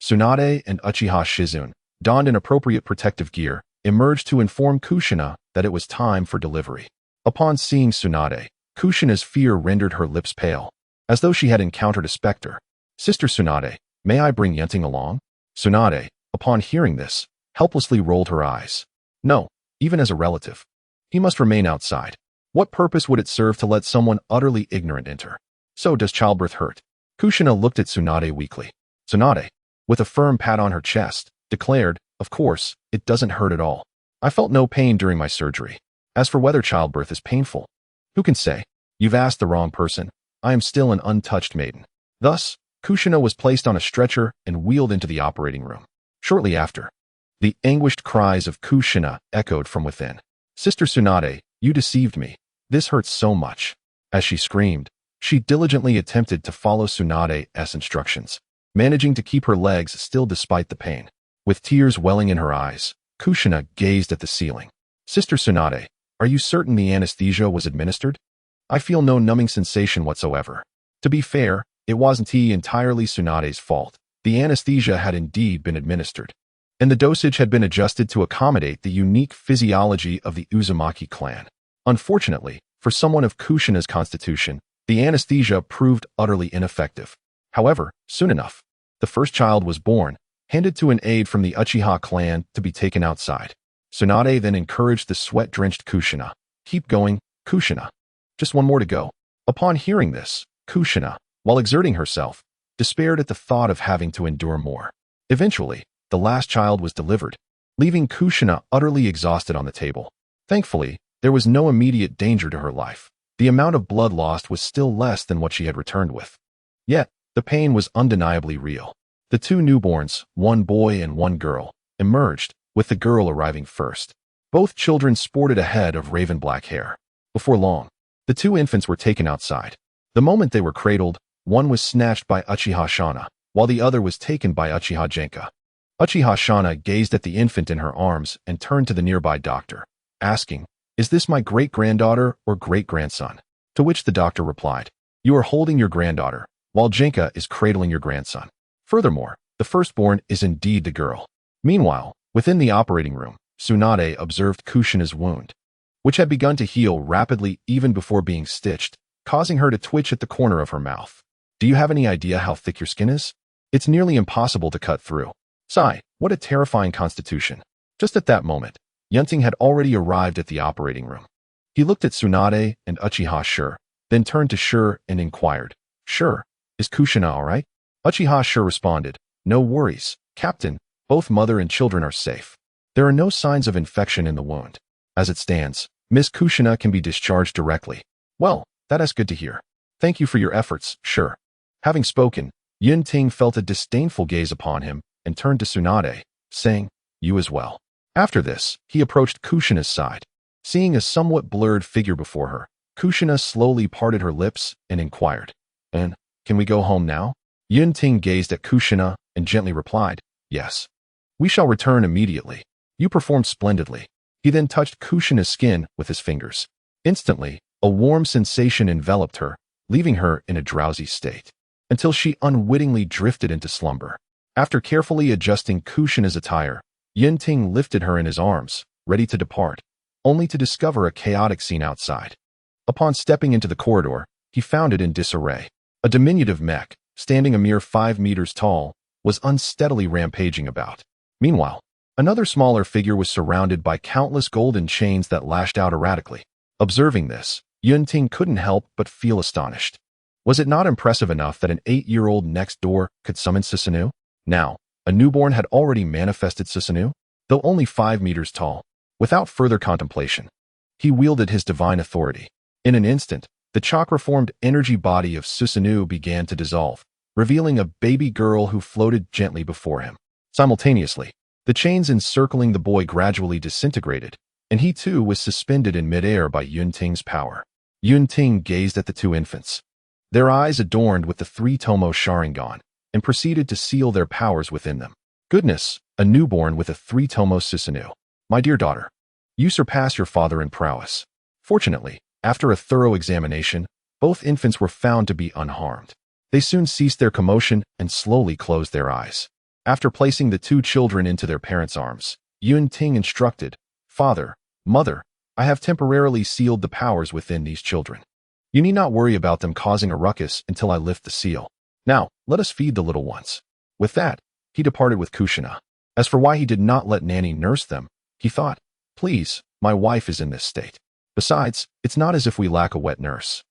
Tsunade and Uchiha Shizune, donned in appropriate protective gear, emerged to inform Kushina that it was time for delivery. Upon seeing Tsunade, Kushina's fear rendered her lips pale, as though she had encountered a specter. Sister Tsunade, may I bring Yun Ting along? Tsunade, upon hearing this, helplessly rolled her eyes. No, even as a relative. He must remain outside. What purpose would it serve to let someone utterly ignorant enter? So, does childbirth hurt? Kushina looked at Tsunade weakly. Tsunade, with a firm pat on her chest, declared, "Of course, it doesn't hurt at all. I felt no pain during my surgery. As for whether childbirth is painful, who can say? You've asked the wrong person. I am still an untouched maiden." Thus, Kushina was placed on a stretcher and wheeled into the operating room. Shortly after, the anguished cries of Kushina echoed from within. "Sister Tsunade, you deceived me. This hurts so much." As she screamed, she diligently attempted to follow Tsunade's instructions, managing to keep her legs still despite the pain. With tears welling in her eyes, Kushina gazed at the ceiling. "Sister Tsunade, are you certain the anesthesia was administered? I feel no numbing sensation whatsoever." To be fair, it wasn't entirely Tsunade's fault. The anesthesia had indeed been administered, and the dosage had been adjusted to accommodate the unique physiology of the Uzumaki clan. Unfortunately, for someone of Kushina's constitution, the anesthesia proved utterly ineffective. However, soon enough, the first child was born, handed to an aide from the Uchiha clan to be taken outside. Tsunade then encouraged the sweat-drenched Kushina. "Keep going, Kushina. Just one more to go." Upon hearing this, Kushina, while exerting herself, despaired at the thought of having to endure more. Eventually, the last child was delivered, leaving Kushina utterly exhausted on the table. Thankfully, there was no immediate danger to her life. The amount of blood lost was still less than what she had returned with. Yet, the pain was undeniably real. The two newborns, one boy and one girl, emerged, with the girl arriving first. Both children sported a head of raven black hair. Before long, the two infants were taken outside. The moment they were cradled, one was snatched by Uchiha Shana, while the other was taken by Uchiha Genka. Uchiha Shana gazed at the infant in her arms and turned to the nearby doctor, asking, "Is this my great-granddaughter or great-grandson?" To which the doctor replied, "You are holding your granddaughter, while Genka is cradling your grandson. Furthermore, the firstborn is indeed the girl." Meanwhile, within the operating room, Tsunade observed Kushina's wound, which had begun to heal rapidly even before being stitched, causing her to twitch at the corner of her mouth. "Do you have any idea how thick your skin is? It's nearly impossible to cut through." Sigh, what a terrifying constitution. Just at that moment, Yun Ting had already arrived at the operating room. He looked at Tsunade and Uchiha Sure, then turned to Sure and inquired, "Sure, is Kushina all right?" Uchiha Sure responded, "No worries, Captain. Both mother and children are safe. There are no signs of infection in the wound. As it stands, Miss Kushina can be discharged directly." "Well, that is good to hear. Thank you for your efforts, Sure." Having spoken, Yun Ting felt a disdainful gaze upon him and turned to Tsunade, saying, "You as well." After this, he approached Kushina's side. Seeing a somewhat blurred figure before her, Kushina slowly parted her lips and inquired, "And, can we go home now?" Yun Ting gazed at Kushina and gently replied, "Yes. We shall return immediately. You performed splendidly." He then touched Kushina's skin with his fingers. Instantly, a warm sensation enveloped her, leaving her in a drowsy state, until she unwittingly drifted into slumber. After carefully adjusting Kushina's attire, Yun Ting lifted her in his arms, ready to depart, only to discover a chaotic scene outside. Upon stepping into the corridor, he found it in disarray. A diminutive mech, standing a mere 5 meters tall, was unsteadily rampaging about. Meanwhile, another smaller figure was surrounded by countless golden chains that lashed out erratically. Observing this, Yun Ting couldn't help but feel astonished. Was it not impressive enough that an 8-year-old next door could summon Susanoo? Now, a newborn had already manifested Susanoo, though only 5 meters tall. Without further contemplation, he wielded his divine authority. In an instant, the chakra-formed energy body of Susanoo began to dissolve, revealing a baby girl who floated gently before him. Simultaneously, the chains encircling the boy gradually disintegrated, and he too was suspended in midair by Yun Ting's power. Yun Ting gazed at the two infants, their eyes adorned with the 3 Tomo Sharingan, and proceeded to seal their powers within them. "Goodness, a newborn with a 3 Tomo Susanoo. My dear daughter, you surpass your father in prowess." Fortunately, after a thorough examination, both infants were found to be unharmed. They soon ceased their commotion and slowly closed their eyes. After placing the two children into their parents' arms, Yun Ting instructed, "Father, Mother, I have temporarily sealed the powers within these children. You need not worry about them causing a ruckus until I lift the seal. Now, let us feed the little ones." With that, he departed with Kushina. As for why he did not let Nanny nurse them, he thought, "Please, my wife is in this state. Besides, it's not as if we lack a wet nurse.